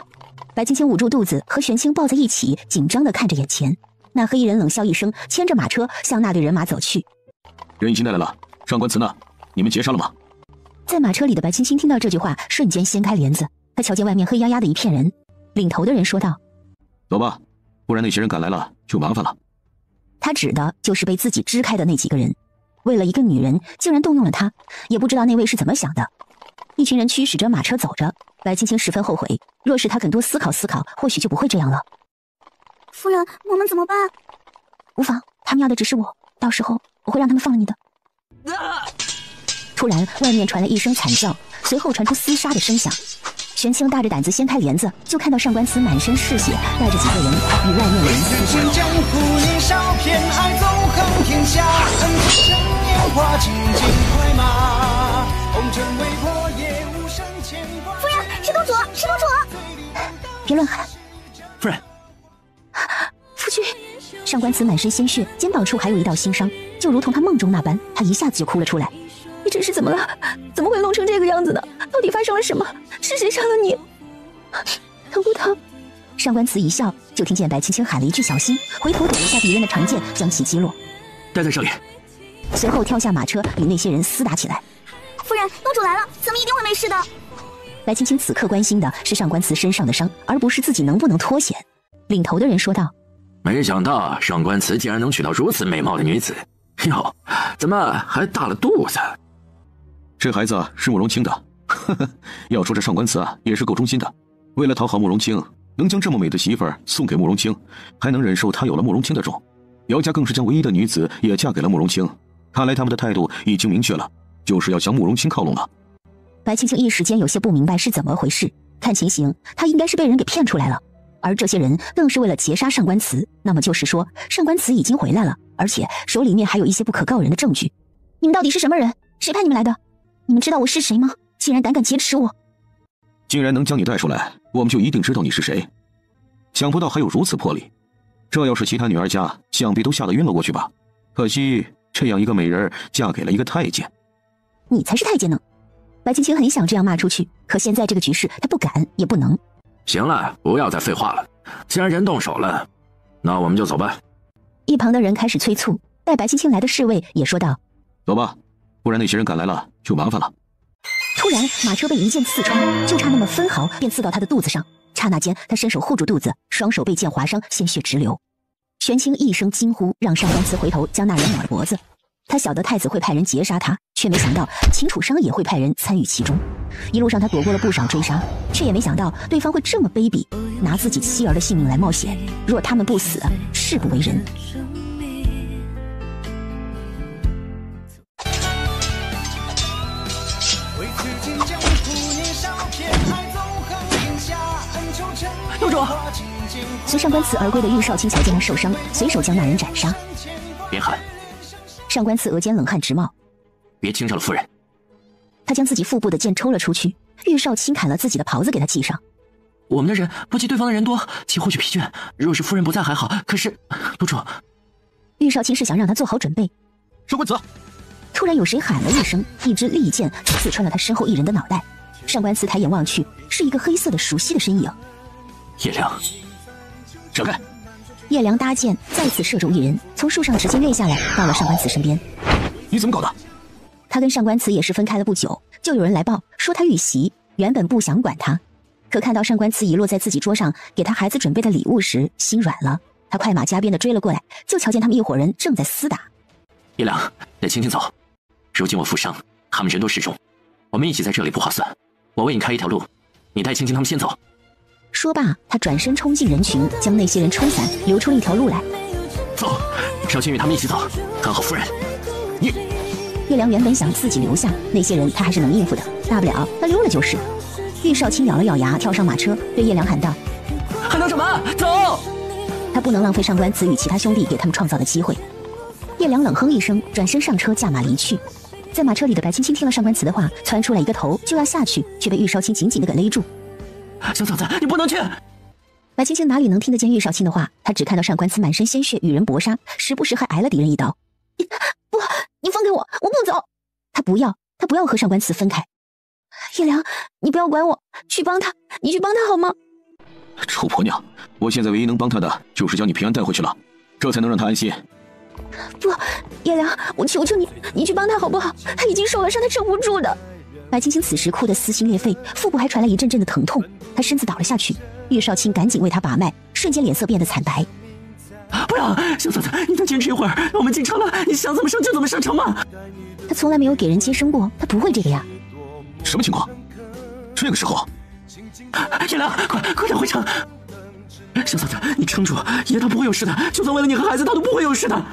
[SPEAKER 3] 白青青捂住肚子，和玄清抱在一起，紧张地看着眼前。那黑衣人冷笑一声，牵着马车向那队人马走去。
[SPEAKER 2] 人已经带来了，上官慈呢？你们截杀了吗？
[SPEAKER 3] 在马车里的白青青听到这句话，瞬间掀开帘子，他瞧见外面黑压压的一片人，领头的人说道：
[SPEAKER 2] 走吧，
[SPEAKER 9] 不然那些人赶来了就麻烦了。
[SPEAKER 3] 他指的就是被自己支开的那几个人，为了一个女人竟然动用了他，也不知道那位是怎么想的。一群人驱使着马车走着，白青青十分后悔，若是他肯多思考思考，或许就不会这样了。
[SPEAKER 6] 夫人，我们怎么办？
[SPEAKER 3] 无妨，他们要的只是我，到时候我会让他们放了你的。突然，外面传来一声惨叫，随后传出厮杀的声响。玄清大着胆子掀开帘子，就看到上官慈满身是血，带着几个人与外面的人厮杀。
[SPEAKER 12] 江湖年少偏爱纵横天下，恩仇趁年华，尽尽快马，红尘未破也无声牵挂。
[SPEAKER 6] 夫人，是公主，是公主！
[SPEAKER 3] 别乱喊！
[SPEAKER 1] 夫人，
[SPEAKER 3] 夫君！上官慈满身鲜血，肩膀处还有一道新伤，就如同他梦中那般，他一下子就哭了出来。
[SPEAKER 6] 你这是怎么了？怎么会弄成这个样子呢？到底发生了什么？是谁杀了你？疼不疼？
[SPEAKER 3] 上官慈一笑，就听见白青青喊了一句小心，回头躲了一下敌人的长剑，将其击落。
[SPEAKER 1] 待在这里。
[SPEAKER 3] 随后跳下马车，与那些人厮打起来。
[SPEAKER 6] 夫人，公主来了，咱们一定会没事的。
[SPEAKER 3] 白青青此刻关心的是上官慈身上的伤，而不是自己能不能脱险。领头的人说道：
[SPEAKER 4] 没想到上官慈竟然能娶到如此美貌的女子，哟，怎么还大了肚子？
[SPEAKER 9] 这孩子是慕容清的，呵呵，要说这上官慈啊，也是够忠心的。为了讨好慕容清，能将这么美的媳妇儿送给慕容清，还能忍受他有了慕容清的重。姚家更是将唯一的女子也嫁给了慕容清，看来他们的态度已经明确了，就是要向慕容清靠拢了。
[SPEAKER 3] 白青青一时间有些不明白是怎么回事，看情形，他应该是被人给骗出来了。而这些人更是为了劫杀上官慈，那么就是说，上官慈已经回来了，而且手里面还有一些不可告人的证据。
[SPEAKER 6] 你们到底是什么人？谁派你们来的？你们知道我是谁吗？竟然胆敢劫持我！
[SPEAKER 9] 既然能将你带出来，我们就一定知道你是谁。想不到还有如此魄力，这要是其他女儿家，想必都吓得晕了过去吧。可惜这样一个美人嫁给了一个太监。
[SPEAKER 3] 你才是太监呢！白青青很想这样骂出去，可现在这个局势，她不敢也不能。
[SPEAKER 4] 行了，不要再废话了。既然人动手了，那我们就走吧。
[SPEAKER 3] 一旁的人开始催促，带白青青来的侍卫也说道：
[SPEAKER 9] 走吧，不然那些人赶来了就麻烦了。
[SPEAKER 3] 突然马车被一剑刺穿，就差那么分毫便刺到他的肚子上，刹那间他伸手护住肚子，双手被剑划伤，鲜血直流。玄清一声惊呼，让上官慈回头将那人抹了脖子。他晓得太子会派人劫杀他，却没想到秦楚生也会派人参与其中。一路上他躲过了不少追杀，却也没想到对方会这么卑鄙，拿自己妻儿的性命来冒险。若他们不死，誓不为人。
[SPEAKER 5] 幼主！
[SPEAKER 3] 随上官慈而归的玉少卿瞧见他受伤，随手将那人斩杀。
[SPEAKER 1] 别喊！
[SPEAKER 3] 上官慈额间冷汗直冒。
[SPEAKER 1] 别惊着了夫人。
[SPEAKER 3] 他将自己腹部的剑抽了出去，玉少卿砍了自己的袍子给他系上。
[SPEAKER 10] 我们的人不及对方的人多，其或许疲倦。若是夫人不在还好，可是督主，
[SPEAKER 3] 玉少卿是想让他做好准备。
[SPEAKER 8] 上官慈！
[SPEAKER 3] 突然有谁喊了一声，一支利剑刺穿了他身后一人的脑袋。上官慈抬眼望去，是一个黑色的熟悉的身影。
[SPEAKER 1] 叶良，
[SPEAKER 8] 闪开！
[SPEAKER 3] 叶良搭剑再次射中一人，从树上直接跃下来，到了上官慈身边。
[SPEAKER 8] 你怎么搞的？
[SPEAKER 3] 他跟上官慈也是分开了不久，就有人来报说他遇袭，原本不想管他，可看到上官慈遗落在自己桌上给他孩子准备的礼物时，心软了。他快马加鞭的追了过来，就瞧见他们一伙人正在厮打。
[SPEAKER 1] 叶良，带青青走。如今我负伤，他们人多势众，我们一起在这里不划算。我为你开一条路，你带青青他们先走。
[SPEAKER 3] 说罢，他转身冲进人群，将那些人冲散，留出了一条路来。
[SPEAKER 1] 走，少卿与他们一起走，看好夫人。你。
[SPEAKER 3] 叶良原本想自己留下，那些人他还是能应付的，大不了他溜了就是。玉少卿咬了咬牙，跳上马车，对叶良喊道：“
[SPEAKER 10] 还等什么？走！”
[SPEAKER 3] 他不能浪费上官慈与其他兄弟给他们创造的机会。叶良冷哼一声，转身上车，驾马离去。在马车里的白青青听了上官慈的话，窜出来一个头就要下去，却被玉少卿紧紧的给勒住。
[SPEAKER 10] 小嫂子，你不能去！
[SPEAKER 3] 白青青哪里能听得见玉少卿的话？他只看到上官慈满身鲜血，与人搏杀，时不时还挨了敌人一刀。不，你放开我，我不走！他不要和上官慈分开。叶良，你不要管我，去帮他，你去帮他好吗？
[SPEAKER 9] 臭婆娘，我现在唯一能帮他的就是将你平安带回去了，这才能让他安心。
[SPEAKER 6] 不，叶良，我求求你，你去帮他好不好？他已经受了伤，他撑不住的。
[SPEAKER 3] 白青青此时哭得撕心裂肺，腹部还传来一阵阵的疼痛，她身子倒了下去。玉少卿赶紧为她把脉，瞬间脸色变得惨白。
[SPEAKER 10] 不要，小嫂子，你再坚持一会儿，我们进城了，你想怎么上就怎么上城嘛。
[SPEAKER 3] 他从来没有给人接生过，他不会这个呀。
[SPEAKER 14] 什么情况？这个时候，
[SPEAKER 10] 叶良，快点回城！小嫂子，你撑住，爷他不会有事的，就算为了你和孩子，他都不会有事的。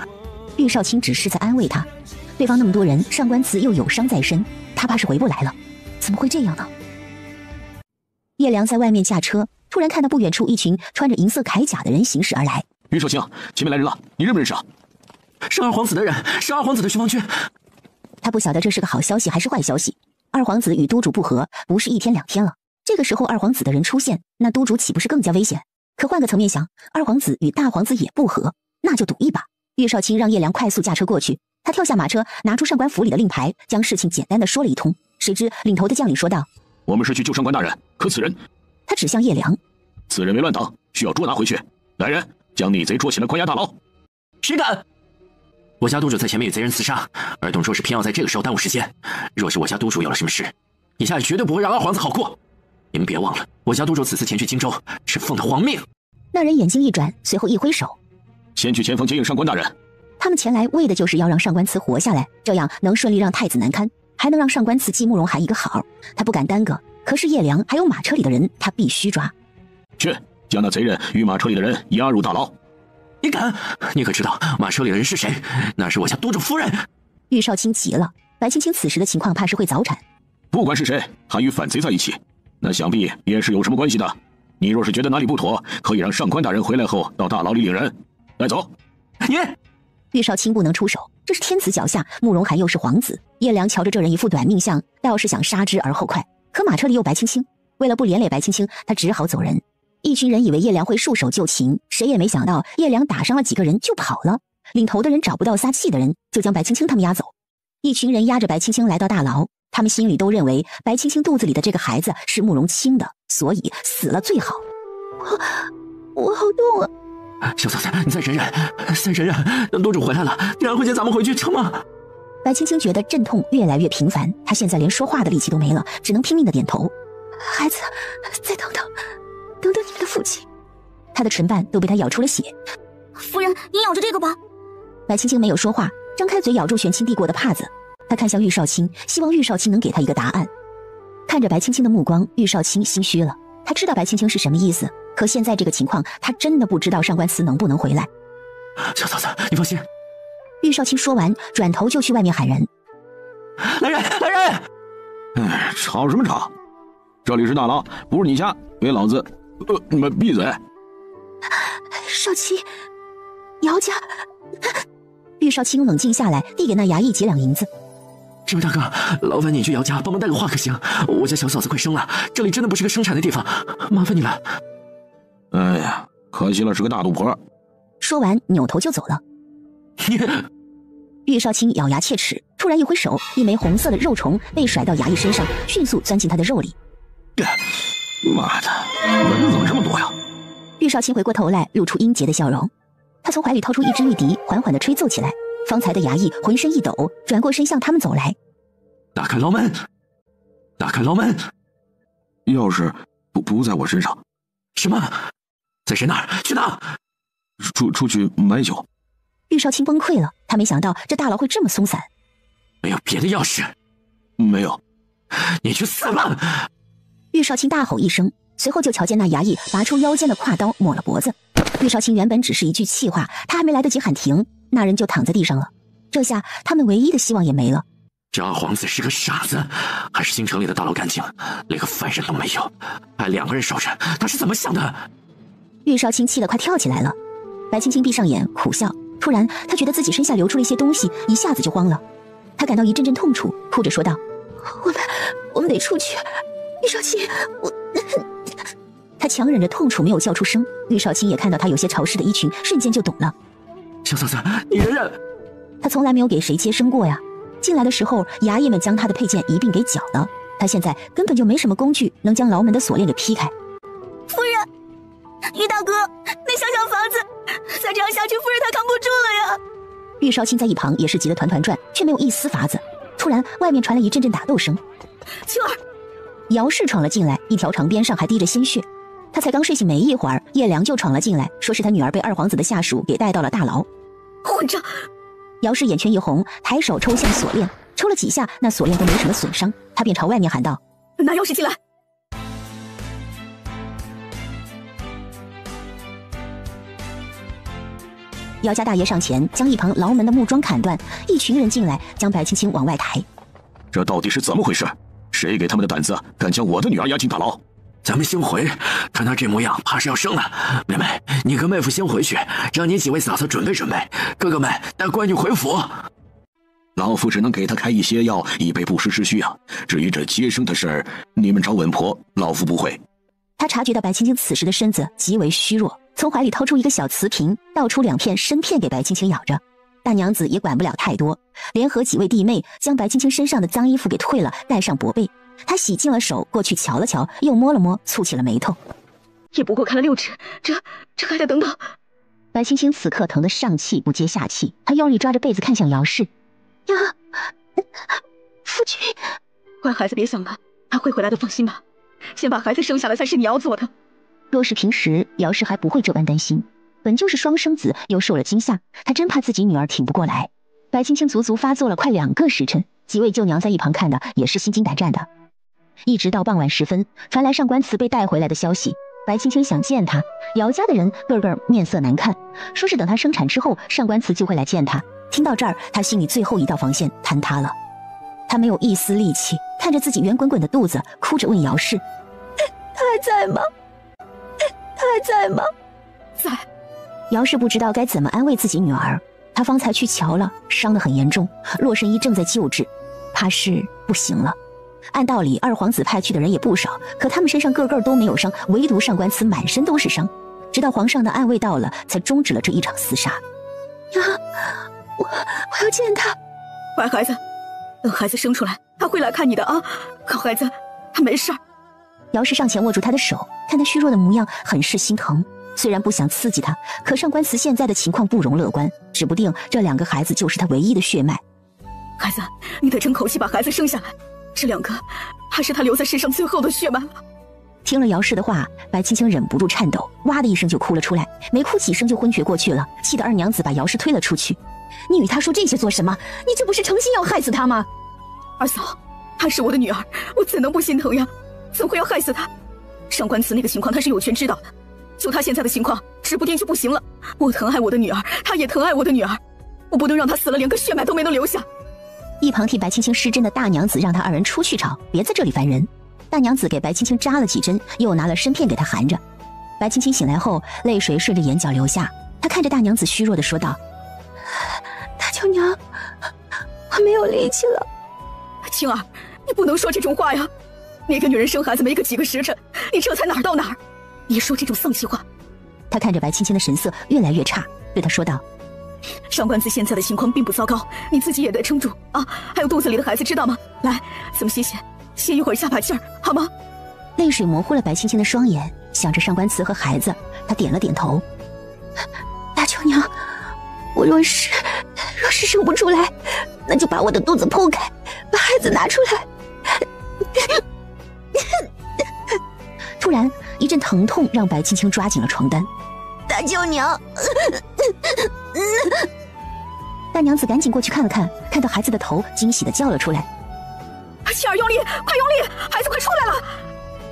[SPEAKER 3] 玉少卿只是在安慰他，对方那么多人，上官慈又有伤在身，他怕是回不来了。怎么会这样呢？叶良在外面驾车，突然看到不远处一群穿着银色铠甲的人行驶而来。
[SPEAKER 14] 玉少卿，前面来人了，你认不认识啊？
[SPEAKER 10] 是二皇子的人，是二皇子的巡防军。
[SPEAKER 3] 他不晓得这是个好消息还是坏消息。二皇子与督主不和，不是1天2天了。这个时候二皇子的人出现，那督主岂不是更加危险？可换个层面想，二皇子与大皇子也不和，那就赌一把。岳少卿让叶良快速驾车过去，他跳下马车，拿出上官府里的令牌，将事情简单的说了一通。谁知领头的将领说道：“
[SPEAKER 14] 我们是去救上官大人，可此人……”
[SPEAKER 3] 他指向叶良：“
[SPEAKER 14] 此人为乱党，需要捉拿回去。来人，将逆贼捉起来，关押大牢。”
[SPEAKER 10] 谁敢？我家督主在前面与贼人厮杀，尔东若是偏要在这个时候耽误时间，若是我家督主有了什么事，以下绝对不会让二皇子好过。你们别忘了，我家督主此次前去荆州是奉他皇命。
[SPEAKER 3] 那人眼睛一转，随后一挥手：“
[SPEAKER 14] 先去前方接应上官大人。”
[SPEAKER 3] 他们前来为的就是要让上官慈活下来，这样能顺利让太子难堪，还能让上官慈继慕容涵一个好。他不敢耽搁，可是叶良还有马车里的人，他必须抓。
[SPEAKER 14] 去，将那贼人与马车里的人押入大牢。
[SPEAKER 10] 你敢？你可知道马车里的人是谁？那是我家督主夫人。
[SPEAKER 3] 玉少卿急了，白青青此时的情况怕是会早产。
[SPEAKER 14] 不管是谁，还与反贼在一起，那想必也是有什么关系的。你若是觉得哪里不妥，可以让上官大人回来后到大牢里领人。带走。
[SPEAKER 10] 你。
[SPEAKER 3] 玉少卿不能出手，这是天子脚下，慕容涵又是皇子。叶良瞧着这人一副短命相，倒是想杀之而后快。可马车里有白青青，为了不连累白青青，他只好走人。一群人以为叶良会束手就擒，谁也没想到叶良打伤了几个人就跑了。领头的人找不到撒气的人，就将白青青他们押走。一群人押着白青青来到大牢，他们心里都认为白青青肚子里的这个孩子是慕容清的，所以死了最好。我好痛啊！
[SPEAKER 10] 小嫂子，你再忍忍，再忍忍，等督主回来了，第二回接咱们回去成吗？
[SPEAKER 3] 白青青觉得阵痛越来越频繁，她现在连说话的力气都没了，只能拼命的点头。孩子，再等等，等等你们的父亲。她的唇瓣都被他咬出了血。
[SPEAKER 6] 夫人，你咬着这个吧。
[SPEAKER 3] 白青青没有说话，张开嘴咬住玄清递过的帕子。她看向玉少卿，希望玉少卿能给她一个答案。看着白青青的目光，玉少卿心虚了。他知道白青青是什么意思，可现在这个情况，他真的不知道上官慈能不能回来。
[SPEAKER 10] 小嫂子，你放心。
[SPEAKER 3] 玉少卿说完，转头就去外面喊人：“
[SPEAKER 10] 来人，来人！”
[SPEAKER 14] 哎，吵什么吵？这里是大牢，不是你家，给老子，你们闭嘴！
[SPEAKER 3] 少卿，姚家。玉少卿冷静下来，递给那衙役几两银子。
[SPEAKER 10] 这位大哥，劳烦你去姚家帮忙带个话可行？我家小嫂子快生了，这里真的不是个生产的地方，麻烦你了。
[SPEAKER 14] 哎呀，可惜了是个大肚婆。
[SPEAKER 3] 说完扭头就走了。玉少卿咬牙切齿，突然一挥手，一枚红色的肉虫被甩到衙役身上，迅速钻进他的肉里。
[SPEAKER 14] 妈的，蚊子怎么这么多呀？
[SPEAKER 3] 玉少卿回过头来，露出阴洁的笑容。他从怀里掏出一支玉笛，缓缓地吹奏起来。方才的衙役浑身一抖，转过身向他们走来。
[SPEAKER 10] 打开牢门！打开牢门！
[SPEAKER 14] 钥匙不在我身上。
[SPEAKER 10] 什么？在谁那儿？去哪？
[SPEAKER 14] 出去买酒。
[SPEAKER 3] 玉少卿崩溃了，他没想到这大牢会这么松散。
[SPEAKER 10] 没有别的钥匙？
[SPEAKER 14] 没有。
[SPEAKER 10] 你去死吧！
[SPEAKER 3] 玉少卿大吼一声，随后就瞧见那衙役拔出腰间的挎刀抹了脖子。玉少卿原本只是一句气话，他还没来得及喊停，那人就躺在地上了。这下他们唯一的希望也没了。
[SPEAKER 10] 这二皇子是个傻子，还是京城里的大牢干净，连个犯人都没有，还2个人守着，他是怎么想的？
[SPEAKER 3] 玉少卿气得快跳起来了。白青青闭上眼苦笑，突然他觉得自己身下流出了一些东西，一下子就慌了。他感到一阵阵痛楚，哭着说道：“我们得出去。玉少卿，我……”他强忍着痛楚没有叫出声。玉少卿也看到他有些潮湿的衣裙，瞬间就懂了。
[SPEAKER 10] 小嫂子，你忍忍。
[SPEAKER 3] 他从来没有给谁接生过呀。进来的时候，衙役们将他的佩剑一并给绞了。他现在根本就没什么工具能将牢门的锁链给劈开。
[SPEAKER 6] 夫人，于大哥，那小房子，再这样下去，夫人她扛不住了呀！
[SPEAKER 3] 玉少卿在一旁也是急得团团转，却没有一丝法子。突然，外面传来一阵阵打斗声。
[SPEAKER 6] 秋儿，
[SPEAKER 3] 姚氏闯了进来，一条长鞭上还滴着鲜血。他才刚睡醒没一会儿，叶良就闯了进来，说是他女儿被二皇子的下属给带到了大牢。
[SPEAKER 6] 混账！
[SPEAKER 3] 姚氏眼圈一红，抬手抽向锁链，抽了几下，那锁链都没什么损伤，他便朝外面喊道：“
[SPEAKER 6] 拿钥匙进来！”
[SPEAKER 3] 姚家大爷上前将一旁牢门的木桩砍断，一群人进来将白青青往外抬。
[SPEAKER 2] 这到底是怎么回事？谁给他们的胆子，敢将我的女儿押进大牢？
[SPEAKER 4] 咱们先回，看他这模样，怕是要生了。妹妹，你跟妹夫先回去，让你几位嫂子准备准备。哥哥们，带闺女回府。
[SPEAKER 2] 老夫只能给他开一些药，以备不时之需啊。至于这接生的事儿，你们找稳婆，老夫不会。
[SPEAKER 3] 他察觉到白青青此时的身子极为虚弱，从怀里掏出一个小瓷瓶，倒出2片参片给白青青咬着。大娘子也管不了太多，联合几位弟妹将白青青身上的脏衣服给退了，盖上薄被。她洗净了手，过去瞧了瞧，又摸了摸，蹙起了眉头。
[SPEAKER 6] 也不过看了6指，这还得等等。
[SPEAKER 3] 白青青此刻疼得上气不接下气，她用力抓着被子看向姚氏。
[SPEAKER 6] 呀，夫君，乖孩子别想了，他会回来的，放心吧。先把孩子生下来才是你要做的。
[SPEAKER 3] 若是平时，姚氏还不会这般担心。本就是双生子，又受了惊吓，她真怕自己女儿挺不过来。白青青足足发作了快2个时辰，几位舅娘在一旁看的也是心惊胆战的。一直到傍晚时分，传来上官慈被带回来的消息。白青青想见他，姚家的人个个面色难看，说是等她生产之后，上官慈就会来见她。听到这儿，她心里最后一道防线坍塌了。她没有一丝力气，看着自己圆滚滚的肚子，哭着问姚氏：“
[SPEAKER 6] 他还在吗？他还在吗？”
[SPEAKER 3] 在。姚氏不知道该怎么安慰自己女儿，她方才去瞧了，伤得很严重，洛神医正在救治，怕是不行了。按道理二皇子派去的人也不少，可他们身上个个都没有伤，唯独上官慈满身都是伤。直到皇上的安慰到了，才终止了这一场厮杀。
[SPEAKER 6] 呀，我要见他。乖孩子，等孩子生出来，他会来看你的啊。好孩子，他没事儿。
[SPEAKER 3] 姚氏上前握住他的手，看他虚弱的模样，很是心疼。虽然不想刺激他，可上官慈现在的情况不容乐观，指不定这2个孩子就是他唯一的血脉。
[SPEAKER 6] 孩子，你得争口气把孩子生下来，这2个还是他留在身上最后的血脉了。
[SPEAKER 3] 听了姚氏的话，白青青忍不住颤抖，哇的一声就哭了出来，没哭几声就昏厥过去了，气得二娘子把姚氏推了出去。你与他说这些做什么？你这不是诚心要害死他吗？
[SPEAKER 6] 二嫂，她是我的女儿，我怎能不心疼呀？怎会要害死她？上官慈那个情况他是有权知道的，就他现在的情况，指不定就不行了。我疼爱我的女儿，他也疼爱我的女儿，我不能让他死了连个血脉都没能留下。
[SPEAKER 3] 一旁替白青青施针的大娘子让他2人出去吵，别在这里烦人。大娘子给白青青扎了几针，又拿了参片给她含着。白青青醒来后，泪水顺着眼角流下，她看着大娘子虚弱的说道：“
[SPEAKER 6] 大舅娘，我没有力气了。”青儿，你不能说这种话呀！那个女人生孩子没个几个时辰，你这才哪儿到哪儿？别说这种丧气话。
[SPEAKER 3] 她看着白青青的神色越来越差，对她说道：“
[SPEAKER 6] 上官子现在的情况并不糟糕，你自己也得撑住啊！还有肚子里的孩子，知道吗？来，咱们歇一会儿，下把劲儿，好吗？”
[SPEAKER 3] 泪水模糊了白青青的双眼，想着上官慈和孩子，她点了点头。
[SPEAKER 6] 大舅娘，我若是生不出来，那就把我的肚子剖开，把孩子拿出来。
[SPEAKER 3] 突然一阵疼痛让白青青抓紧了床单。
[SPEAKER 6] 大舅娘，
[SPEAKER 3] 大娘子赶紧过去看了看，看到孩子的头，惊喜地叫了出来：“
[SPEAKER 6] 青儿，用力，快用力，孩子快出来了！”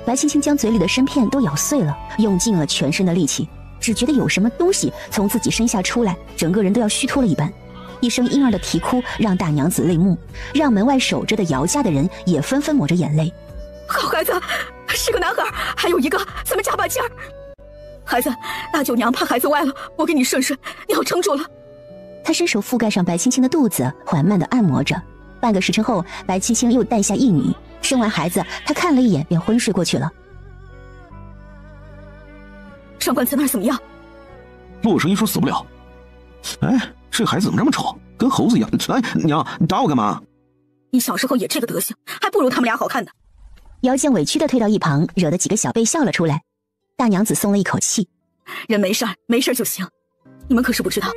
[SPEAKER 3] 白青青将嘴里的参片都咬碎了，用尽了全身的力气，只觉得有什么东西从自己身下出来，整个人都要虚脱了一般。一声婴儿的啼哭让大娘子泪目，让门外守着的姚家的人也纷纷抹着眼泪。
[SPEAKER 6] 好孩子，是个男孩，还有一个，咱们加把劲儿。孩子，大舅娘怕孩子歪了，我给你顺顺，你要撑住了。
[SPEAKER 3] 他伸手覆盖上白青青的肚子，缓慢地按摩着。半个时辰后，白青青又诞下一女。生完孩子，他看了一眼便昏睡过去了。
[SPEAKER 6] 上官慈那儿怎么样？
[SPEAKER 14] 洛神医说死不了。哎，这孩子怎么这么丑，跟猴子一样？哎，娘，你打我干嘛？
[SPEAKER 6] 你小时候也这个德行，还不如他们俩好看呢。
[SPEAKER 3] 姚将委屈地退到一旁，惹得几个小辈笑了出来。大娘子松了一口气，
[SPEAKER 6] 人没事儿，没事儿就行。你们可是不知道，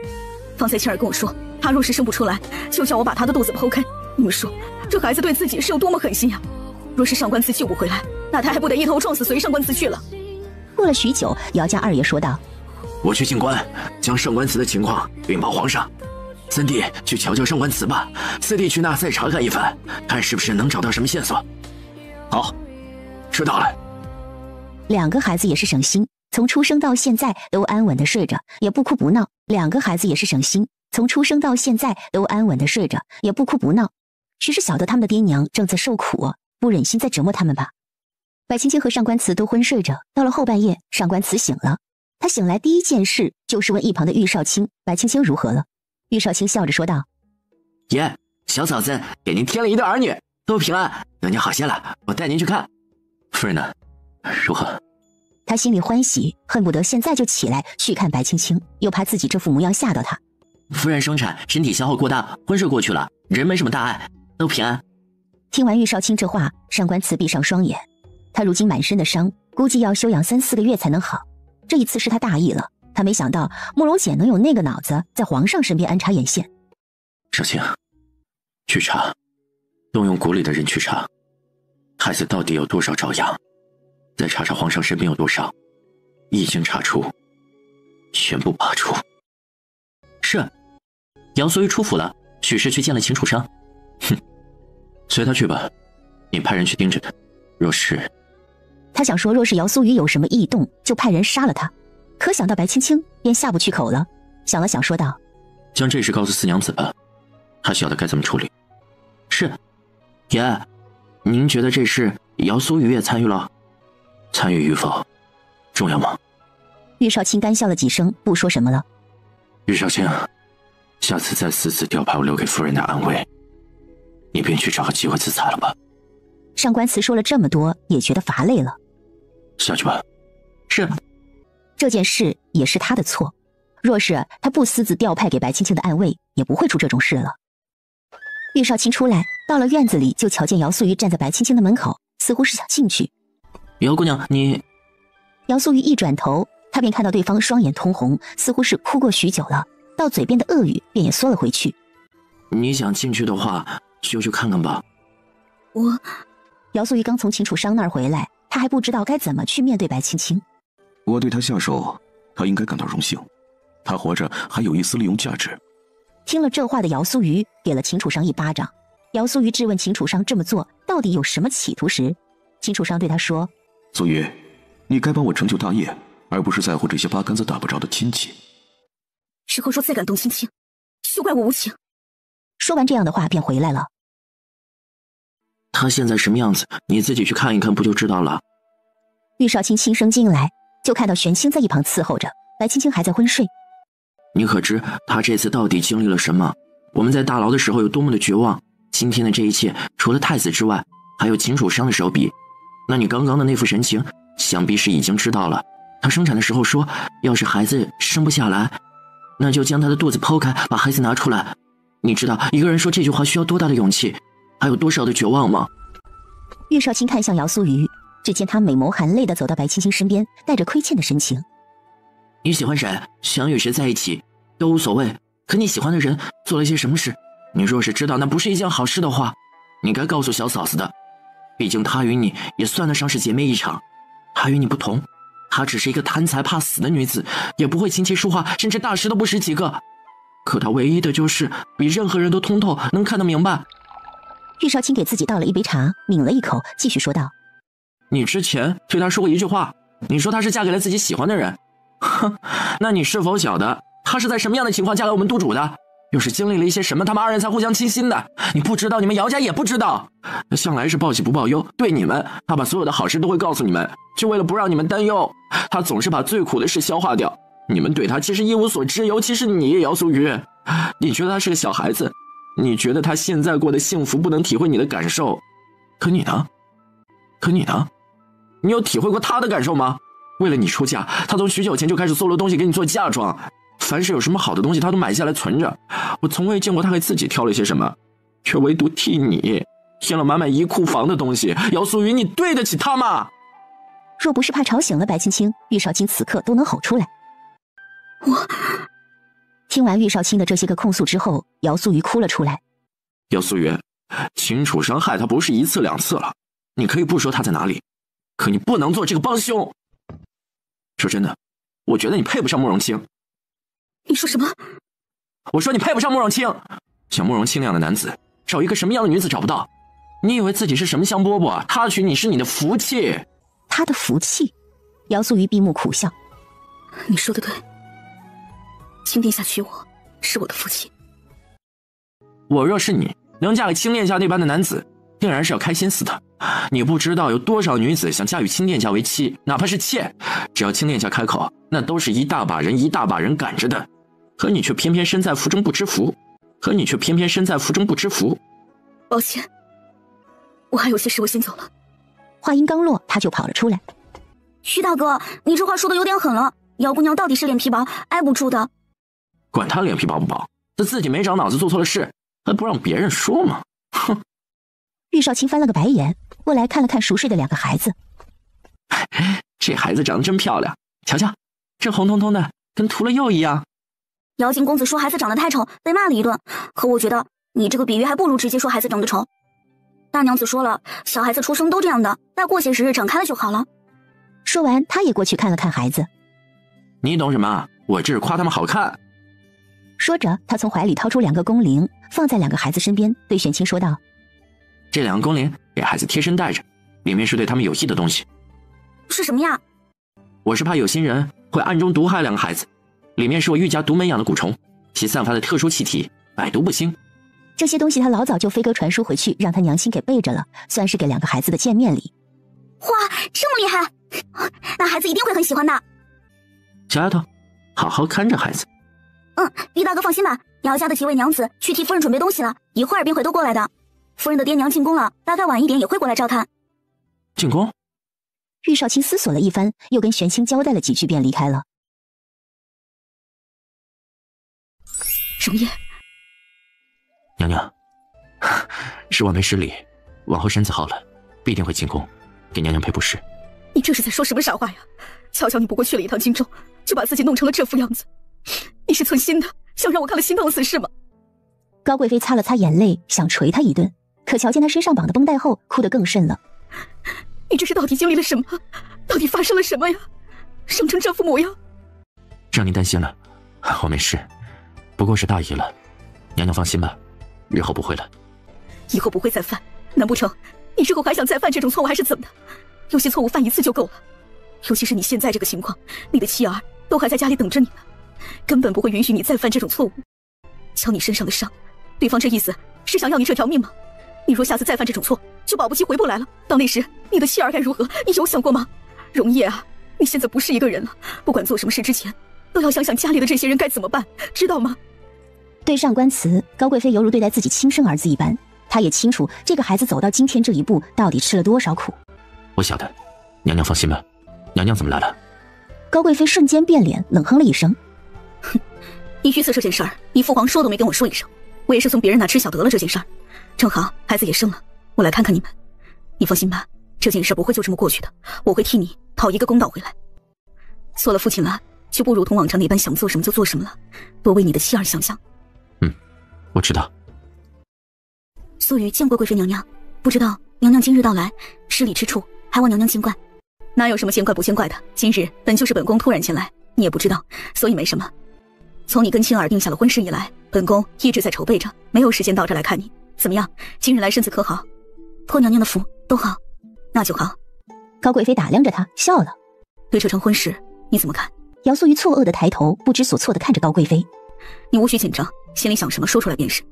[SPEAKER 6] 方才青儿跟我说，她若是生不出来，就叫我把她的肚子剖开。你们说，这孩子对自己是有多么狠心呀？若是上官慈救不回来，那他还不得一头撞死随上官慈去了？
[SPEAKER 3] 过了许久，姚家二爷说道：“
[SPEAKER 4] 我去静观，将上官祠的情况禀报皇上。三弟去瞧瞧上官祠吧，四弟去那再查看一番，看是不是能找到什么线索。”好，知道了。
[SPEAKER 3] 两个孩子也是省心，从出生到现在都安稳的睡着，也不哭不闹。两个孩子也是省心，从出生到现在都安稳的睡着，也不哭不闹。许是晓得他们的爹娘正在受苦，不忍心再折磨他们吧。白青青和上官慈都昏睡着，到了后半夜，上官慈醒了。他醒来第一件事就是问一旁的玉少卿白青青如何了。玉少卿笑着说道：“
[SPEAKER 4] 爷，小嫂子给您添了一对儿女，都平安，等您好些了，我带您去看。
[SPEAKER 1] 夫人呢？如何？”
[SPEAKER 3] 他心里欢喜，恨不得现在就起来去看白青青，又怕自己这副模样吓到他。
[SPEAKER 10] 夫人生产身体消耗过大，昏睡过去了，人没什么大碍，都平安。
[SPEAKER 3] 听完玉少卿这话，上官慈闭上双眼。他如今满身的伤，估计要休养3、4个月才能好。这一次是他大意了，他没想到慕容简能有那个脑子在皇上身边安插眼线。
[SPEAKER 1] 少卿，去查，动用谷里的人去查，孩子到底有多少照样，再查查皇上身边有多少，一经查出，全部拔除。
[SPEAKER 10] 是。姚素玉出府了，许是去见了秦楚商。
[SPEAKER 1] 哼，随他去吧，你派人去盯着他，若是……
[SPEAKER 3] 他想说，若是姚素雨有什么异动，就派人杀了他。可想到白青青，便下不去口了。想了想，说道：“
[SPEAKER 1] 将这事告诉四娘子吧，她晓得该怎么处理。”
[SPEAKER 10] 是。爷，您觉得这事姚素雨也参与了？
[SPEAKER 1] 参与与否，重要吗？
[SPEAKER 3] 玉少卿干笑了几声，不说什么了。
[SPEAKER 1] 玉少卿，下次再私自调派我留给夫人的安危，你便去找个机会自裁了吧。
[SPEAKER 3] 上官慈说了这么多，也觉得乏累了。
[SPEAKER 1] 下去吧。
[SPEAKER 10] 是。
[SPEAKER 3] 这件事也是他的错，若是他不私自调派给白青青的暗卫，也不会出这种事了。玉少卿出来，到了院子里，就瞧见姚素玉站在白青青的门口，似乎是想进去。
[SPEAKER 10] 姚姑娘，你……
[SPEAKER 3] 姚素玉一转头，他便看到对方双眼通红，似乎是哭过许久了，到嘴边的恶语便也缩了回去。
[SPEAKER 10] 你想进去的话，就去看看吧。
[SPEAKER 3] 姚素玉刚从秦楚商那儿回来，他还不知道该怎么去面对白青青。
[SPEAKER 9] 我对他下手，他应该感到荣幸。他活着还有一丝利用价值。
[SPEAKER 3] 听了这话的姚素瑜给了秦楚商一巴掌。姚素瑜质问秦楚商这么做到底有什么企图时，秦楚商对他说：“
[SPEAKER 9] 素瑜，你该帮我成就大业，而不是在乎这些八竿子打不着的亲戚。
[SPEAKER 7] 日后若再敢动亲情，休怪我无情。”
[SPEAKER 3] 说完这样的话便回来了。
[SPEAKER 10] 他现在什么样子，你自己去看一看不就知道了。
[SPEAKER 3] 玉少卿轻声进来，就看到玄清在一旁伺候着，白青青还在昏睡。
[SPEAKER 10] 你可知他这次到底经历了什么？我们在大牢的时候有多么的绝望，今天的这一切除了太子之外，还有秦楚商的手笔。那你刚刚的那副神情，想必是已经知道了。他生产的时候说，要是孩子生不下来，那就将他的肚子剖开，把孩子拿出来。你知道一个人说这句话需要多大的勇气，还有多少的绝望吗？
[SPEAKER 3] 玉少卿看向姚素瑜，只见他美眸含泪地走到白青青身边，带着亏欠的神情。
[SPEAKER 10] 你喜欢谁，想与谁在一起都无所谓，可你喜欢的人做了些什么事，你若是知道那不是一件好事的话，你该告诉小嫂子的。毕竟她与你也算得上是姐妹一场。她与你不同，她只是一个贪财怕死的女子，也不会琴棋书画，甚至大师都不识几个。可她唯一的就是比任何人都通透，能看得明白。
[SPEAKER 3] 玉少卿给自己倒了一杯茶，抿了一口，继续说道：“
[SPEAKER 10] 你之前对她说过一句话，你说她是嫁给了自己喜欢的人。哼，那你是否晓得她是在什么样的情况嫁给我们督主的？又是经历了一些什么，他们二人才互相倾心的？你不知道，你们姚家也不知道。向来是报喜不报忧，对你们，他把所有的好事都会告诉你们，就为了不让你们担忧。他总是把最苦的事消化掉。你们对他其实一无所知，尤其是你，姚素瑜。你觉得他是个小孩子，你觉得他现在过得幸福，不能体会你的感受。可你呢？你有体会过他的感受吗？为了你出嫁，他从许久前就开始搜罗东西给你做嫁妆，凡是有什么好的东西他都买下来存着。我从未见过他给自己挑了些什么，却唯独替你添了满满一库房的东西。姚素瑜，你对得起他吗？
[SPEAKER 3] 若不是怕吵醒了白青青，玉少卿此刻都能吼出来。听完玉少卿的这些个控诉之后，姚素瑜哭了出来。
[SPEAKER 10] 姚素瑜，秦楚伤害他不是一次两次了，你可以不说他在哪里，可你不能做这个帮凶。说真的，我觉得你配不上慕容清。
[SPEAKER 7] 你说什么？
[SPEAKER 10] 我说你配不上慕容清。像慕容清那样的男子，找一个什么样的女子找不到？你以为自己是什么香饽饽？他娶你是你的福气。
[SPEAKER 3] 他的福气？姚素瑜闭目苦笑。
[SPEAKER 7] 你说的对，清殿下娶我是我的福气。
[SPEAKER 10] 我若是你，能嫁给清殿下那般的男子，定然是要开心死的。你不知道有多少女子想嫁与清殿下为妻，哪怕是妾，只要清殿下开口，那都是一大把人赶着的。可你却偏偏身在福中不知福。
[SPEAKER 7] 抱歉，我还有些事，我先走了。
[SPEAKER 3] 话音刚落，他就跑了出来。
[SPEAKER 6] 徐大哥，你这话说的有点狠了。姚姑娘到底是脸皮薄，挨不住的。
[SPEAKER 10] 管他脸皮薄不薄，他自己没长脑子，做错了事，还不让别人说吗？哼！
[SPEAKER 3] 玉少卿翻了个白眼，过来看了看熟睡的2个孩子。
[SPEAKER 10] 这孩子长得真漂亮，瞧瞧，这红彤彤的，跟涂了釉一样。
[SPEAKER 6] 姚景公子说孩子长得太丑，被骂了一顿。可我觉得你这个比喻还不如直接说孩子长得丑。大娘子说了，小孩子出生都这样的，待过些时日长开了就好了。
[SPEAKER 3] 说完，他也过去看了看孩子。
[SPEAKER 10] 你懂什么？我这是夸他们好看。
[SPEAKER 3] 说着，他从怀里掏出2个宫铃，放在2个孩子身边，对玄清说道：“
[SPEAKER 10] 这2个宫铃给孩子贴身带着，里面是对他们有益的东西。”
[SPEAKER 6] 是什么呀？
[SPEAKER 10] 我是怕有心人会暗中毒害2个孩子，里面是我玉家独门养的蛊虫，其散发的特殊气体，百毒不侵。
[SPEAKER 3] 这些东西他老早就飞鸽传书回去，让他娘亲给备着了，算是给2个孩子的见面礼。
[SPEAKER 6] 哇，这么厉害，那孩子一定会很喜欢的。
[SPEAKER 10] 小丫头，好好看着孩子。
[SPEAKER 6] 玉大哥放心吧，姚家的几位娘子去替夫人准备东西了，一会儿便会都过来的。夫人的爹娘进宫了，大概晚一点也会过来照看。
[SPEAKER 10] 进宫？
[SPEAKER 3] 玉少卿思索了一番，又跟玄清交代了几句，便离开了。
[SPEAKER 7] 容叶，
[SPEAKER 10] 娘娘，是我没施礼，往后身子好了，必定会进宫，给娘娘赔不是。
[SPEAKER 7] 你这是在说什么傻话呀？瞧瞧你不过去了一趟荆州，就把自己弄成了这副样子，你是存心的，想让我看了心疼死是吗？
[SPEAKER 3] 高贵妃擦了擦眼泪，想捶他一顿，可瞧见他身上绑的绷带后，哭得更甚了。
[SPEAKER 7] 你这是到底经历了什么？到底发生了什么呀？生成这副模样。
[SPEAKER 10] 让您担心了，我没事，不过是大意了。娘娘放心吧，日后不会了。
[SPEAKER 7] 以后不会再犯？难不成你之后还想再犯这种错误，还是怎么的？有些错误犯一次就够了。尤其是你现在这个情况，你的妻儿都还在家里等着你呢，根本不会允许你再犯这种错误。瞧你身上的伤，对方这意思是想要你这条命吗？你若下次再犯这种错，就保不齐回不来了。到那时，你的妻儿该如何？你有想过吗？容叶啊，你现在不是一个人了，不管做什么事之前，都要想想家里的这些人该怎么办，知道吗？
[SPEAKER 3] 对上官慈，高贵妃犹如对待自己亲生儿子一般。她也清楚这个孩子走到今天这一步，到底吃了多少苦。
[SPEAKER 10] 我晓得，娘娘放心吧。娘娘怎么来了？
[SPEAKER 3] 高贵妃瞬间变脸，冷哼了一声：“
[SPEAKER 7] 哼，你御赐这件事儿，你父皇说都没跟我说一声，我也是从别人那知晓得了这件事儿。正好孩子也生了，我来看看你们。你放心吧，这件事不会就这么过去的，我会替你讨一个公道回来。做了父亲了，就不如同往常那般想做什么就做什么了，多为你的妻儿想想。”
[SPEAKER 10] 我知道。
[SPEAKER 7] 素瑜见过贵妃娘娘，不知道娘娘今日到来，失礼之处，还望娘娘见怪。哪有什么见怪不见怪的？今日本就是本宫突然前来，你也不知道，所以没什么。从你跟青儿定下了婚事以来，本宫一直在筹备着，没有时间到这来看你。怎么样？今日来身子可好？托娘娘的福，都好，那就好。
[SPEAKER 3] 高贵妃打量着她，笑了。
[SPEAKER 7] 对这场婚事你怎么看？
[SPEAKER 3] 姚素瑜错愕的抬头，不知所措的看着高贵妃。
[SPEAKER 7] 你无需紧张，心里想什么说出来便是。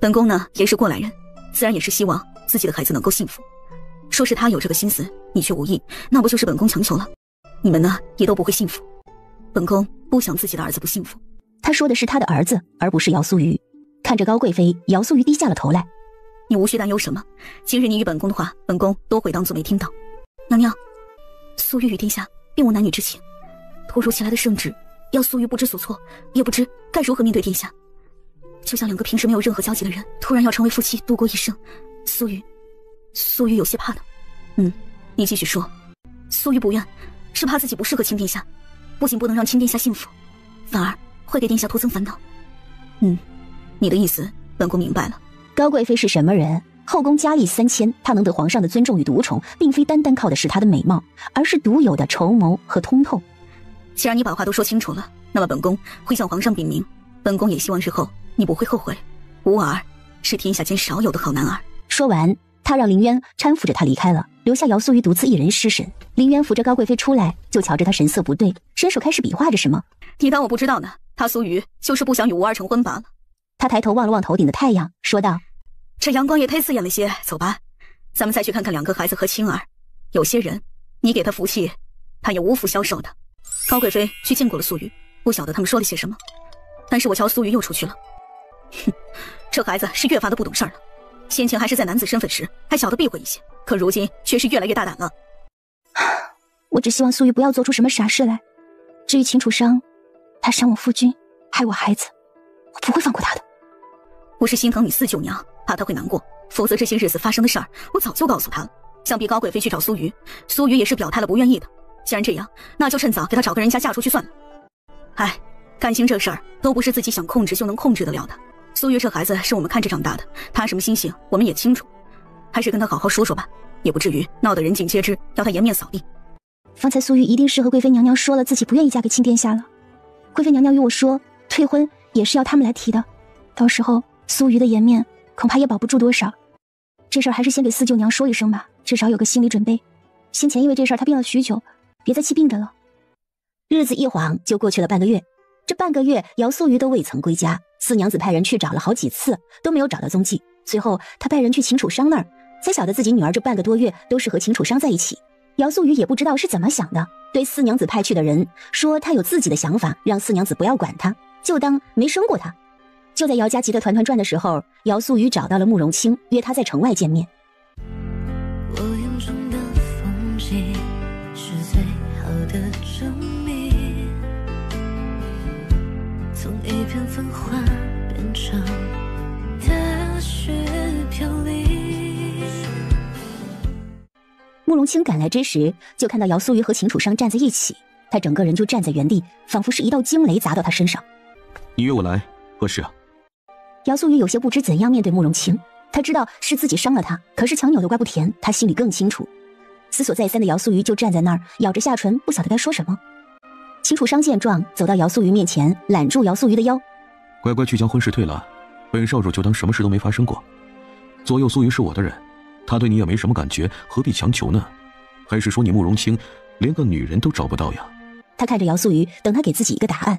[SPEAKER 7] 本宫呢也是过来人，自然也是希望自己的孩子能够幸福。说是他有这个心思，你却无意，那不就是本宫强求了？你们呢也都不会幸福。本宫不想自己的儿子不幸福。
[SPEAKER 3] 他说的是他的儿子，而不是姚素瑜。看着高贵妃，姚素瑜低下了头来。
[SPEAKER 7] 你无需担忧什么，今日你与本宫的话，本宫都会当作没听到。娘娘，素玉与殿下并无男女之情，突如其来的圣旨，要素玉不知所措，也不知该如何面对殿下。就像2个平时没有任何交集的人，突然要成为夫妻度过一生，素玉有些怕的。你继续说。素玉不愿，是怕自己不适合亲殿下，不仅不能让亲殿下幸福，反而会给殿下徒增烦恼。你的意思本宫明白了。
[SPEAKER 3] 高贵妃是什么人？后宫佳丽3000，她能得皇上的尊重与独宠，并非单单靠的是她的美貌，而是独有的筹谋和通透。
[SPEAKER 7] 既然你把话都说清楚了，那么本宫会向皇上禀明。本宫也希望日后你不会后悔。无儿是天下间少有的好男儿。
[SPEAKER 3] 说完，他让林渊搀扶着他离开了，留下姚素瑜独自一人失神。林渊扶着高贵妃出来，就瞧着他神色不对，伸手开始比划着什么。
[SPEAKER 7] 你当我不知道呢？他苏瑜就是不想与无儿成婚罢了。
[SPEAKER 3] 他抬头望了望头顶的太阳，说道：
[SPEAKER 7] 这阳光也太刺眼了些，走吧，咱们再去看看两个孩子和青儿。有些人，你给他福气，他也无福消受的。高贵妃去见过了苏瑜，不晓得他们说了些什么，但是我瞧苏瑜又出去了。哼，这孩子是越发的不懂事了。先前还是在男子身份时还晓得避讳一些，可如今却是越来越大胆了。
[SPEAKER 3] 我只希望苏瑜不要做出什么傻事来。至于秦楚商，他伤我夫君，害我孩子，我不会放过他的。
[SPEAKER 7] 我是心疼你四舅娘，怕她会难过，否则这些日子发生的事儿，我早就告诉她了。想必高贵妃去找苏瑜，苏瑜也是表态了不愿意的。既然这样，那就趁早给她找个人家嫁出去算了。哎，感情这事儿都不是自己想控制就能控制得了的。苏瑜这孩子是我们看着长大的，他什么心性我们也清楚，还是跟他好好说说吧，也不至于闹得人尽皆知，要他颜面扫地。
[SPEAKER 3] 方才苏瑜一定是和贵妃娘娘说了自己不愿意嫁给亲殿下了。贵妃娘娘与我说，退婚也是要他们来提的，到时候苏瑜的颜面恐怕也保不住多少。这事儿还是先给四舅娘说一声吧，至少有个心理准备。先前因为这事儿她病了许久，别再气病着了。日子一晃就过去了半个月，这半个月姚素瑜都未曾归家，四娘子派人去找了好几次，都没有找到踪迹。随后她派人去秦楚商那儿，才晓得自己女儿这半个多月都是和秦楚商在一起。姚素瑜也不知道是怎么想的，对四娘子派去的人说她有自己的想法，让四娘子不要管她，就当没生过她。就在姚家急得团团转的时候，姚素瑜找到了慕容清，约她在城外见面。
[SPEAKER 11] 我眼中的风景是最好的证明，从一片繁花变成大雪飘零。
[SPEAKER 3] 慕容清赶来之时，就看到姚素瑜和秦楚商站在一起，他整个人就站在原地，仿佛是一道惊雷砸到他身上。
[SPEAKER 9] 你约我来何事啊？
[SPEAKER 3] 姚素瑜有些不知怎样面对慕容清，他知道是自己伤了他，可是强扭的瓜不甜，他心里更清楚。思索再三的姚素瑜就站在那儿，咬着下唇，不晓得该说什么。秦楚商见状，走到姚素瑜面前，揽住姚素瑜的腰，
[SPEAKER 9] 乖乖去将婚事退了，本少主就当什么事都没发生过。左右素瑜是我的人，他对你也没什么感觉，何必强求呢？还是说你慕容清连个女人都找不到呀？
[SPEAKER 3] 他看着姚素瑜，等他给自己一个答案。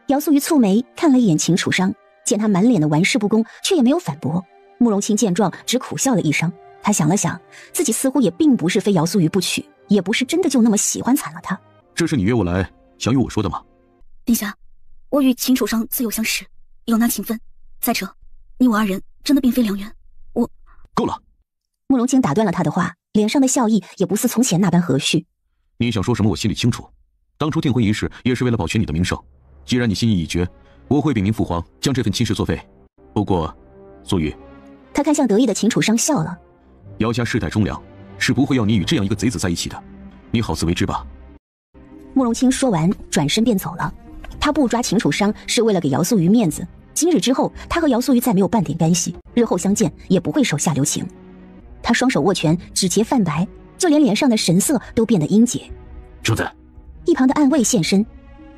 [SPEAKER 3] 姚素瑜蹙眉看了一眼秦楚商，见他满脸的玩世不恭，却也没有反驳。慕容清见状，只苦笑了一声。他想了想，自己似乎也并不是非姚素瑜不娶，也不是真的就那么喜欢惨了他。
[SPEAKER 9] 这是你约我来想与我说的吗？
[SPEAKER 7] 殿下，我与秦楚商自幼相识，有纳情分。再者，你我二人真的并非良缘。我
[SPEAKER 9] 够了。
[SPEAKER 3] 慕容清打断了他的话，脸上的笑意也不似从前那般和煦。
[SPEAKER 9] 你想说什么我心里清楚，当初订婚仪式也是为了保全你的名声。既然你心意已决，我会禀明父皇，将这份亲事作废。不过素瑜，
[SPEAKER 3] 他看向得意的秦楚商笑了，
[SPEAKER 9] 姚家世代忠良，是不会要你与这样一个贼子在一起的，你好自为之吧。
[SPEAKER 3] 慕容清说完转身便走了。他不抓秦楚商是为了给姚素瑜面子，今日之后他和姚素瑜再没有半点干系，日后相见也不会手下留情。他双手握拳，指节泛白，就连脸上的神色都变得阴结。
[SPEAKER 1] 主子，
[SPEAKER 3] 一旁的暗卫现身，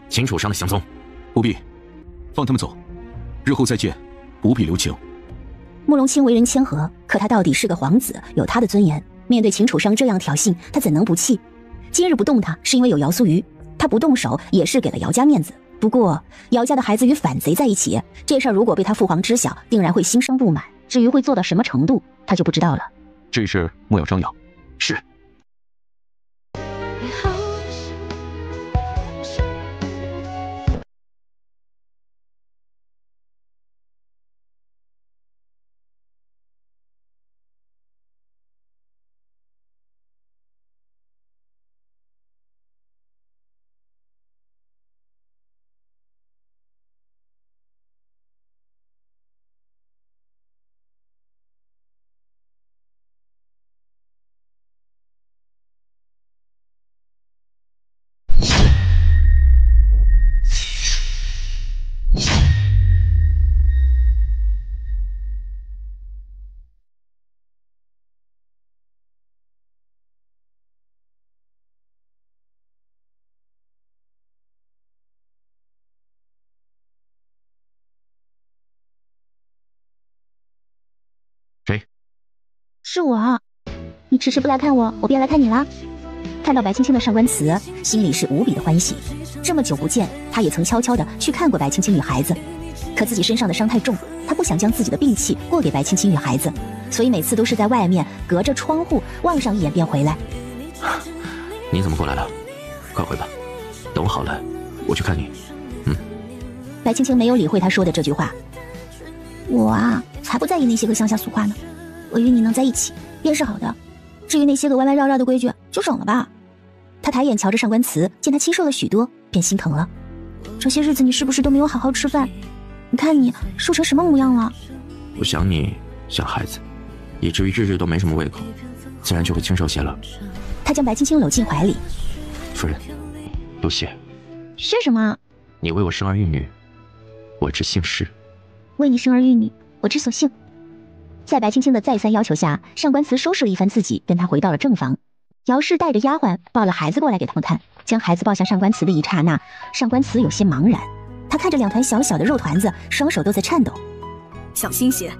[SPEAKER 1] 秦楚商的行踪
[SPEAKER 9] 不必，放他们走，日后再见，不必留情。
[SPEAKER 3] 慕容清为人谦和，可他到底是个皇子，有他的尊严，面对秦楚商这样挑衅，他怎能不气？今日不动他是因为有姚素瑜，他不动手也是给了姚家面子。不过姚家的孩子与反贼在一起，这事儿如果被他父皇知晓，定然会心生不满，至于会做到什么程度，他就不知道了。
[SPEAKER 9] 这事莫要张扬。
[SPEAKER 1] 是。
[SPEAKER 3] 是我。你迟迟不来看我，我便来看你啦。看到白青青的上官词，心里是无比的欢喜。这么久不见，他也曾悄悄地去看过白青青与孩子，可自己身上的伤太重，他不想将自己的病气过给白青青与孩子，所以每次都是在外面隔着窗户望上一眼便回来。
[SPEAKER 1] 你怎么过来了？快回吧，等我好了，我去看你。
[SPEAKER 3] 白青青没有理会他说的这句话。我啊，才不在意那些个乡下俗话呢。我与你能在一起，便是好的。至于那些个弯弯绕绕的规矩，就省了吧。他抬眼瞧着上官词，见他清瘦了许多，便心疼了。这些日子你是不是都没有好好吃饭？你看你瘦成什么模样了？
[SPEAKER 1] 我想你，想孩子，以至于日日都没什么胃口，自然就会清瘦些了。
[SPEAKER 3] 他将白青青搂进怀里。
[SPEAKER 1] 夫人，多谢。
[SPEAKER 3] 谢什么？
[SPEAKER 1] 你为我生儿育女，我之幸事。
[SPEAKER 3] 为你生儿育女，我之所幸。在白青青的再三要求下，上官词收拾了一番自己，跟他回到了正房。姚氏带着丫鬟抱了孩子过来给他们看，将孩子抱向上官词的一刹那，上官词有些茫然。他看着两团小小的肉团子，双手都在颤抖。
[SPEAKER 7] 小心些。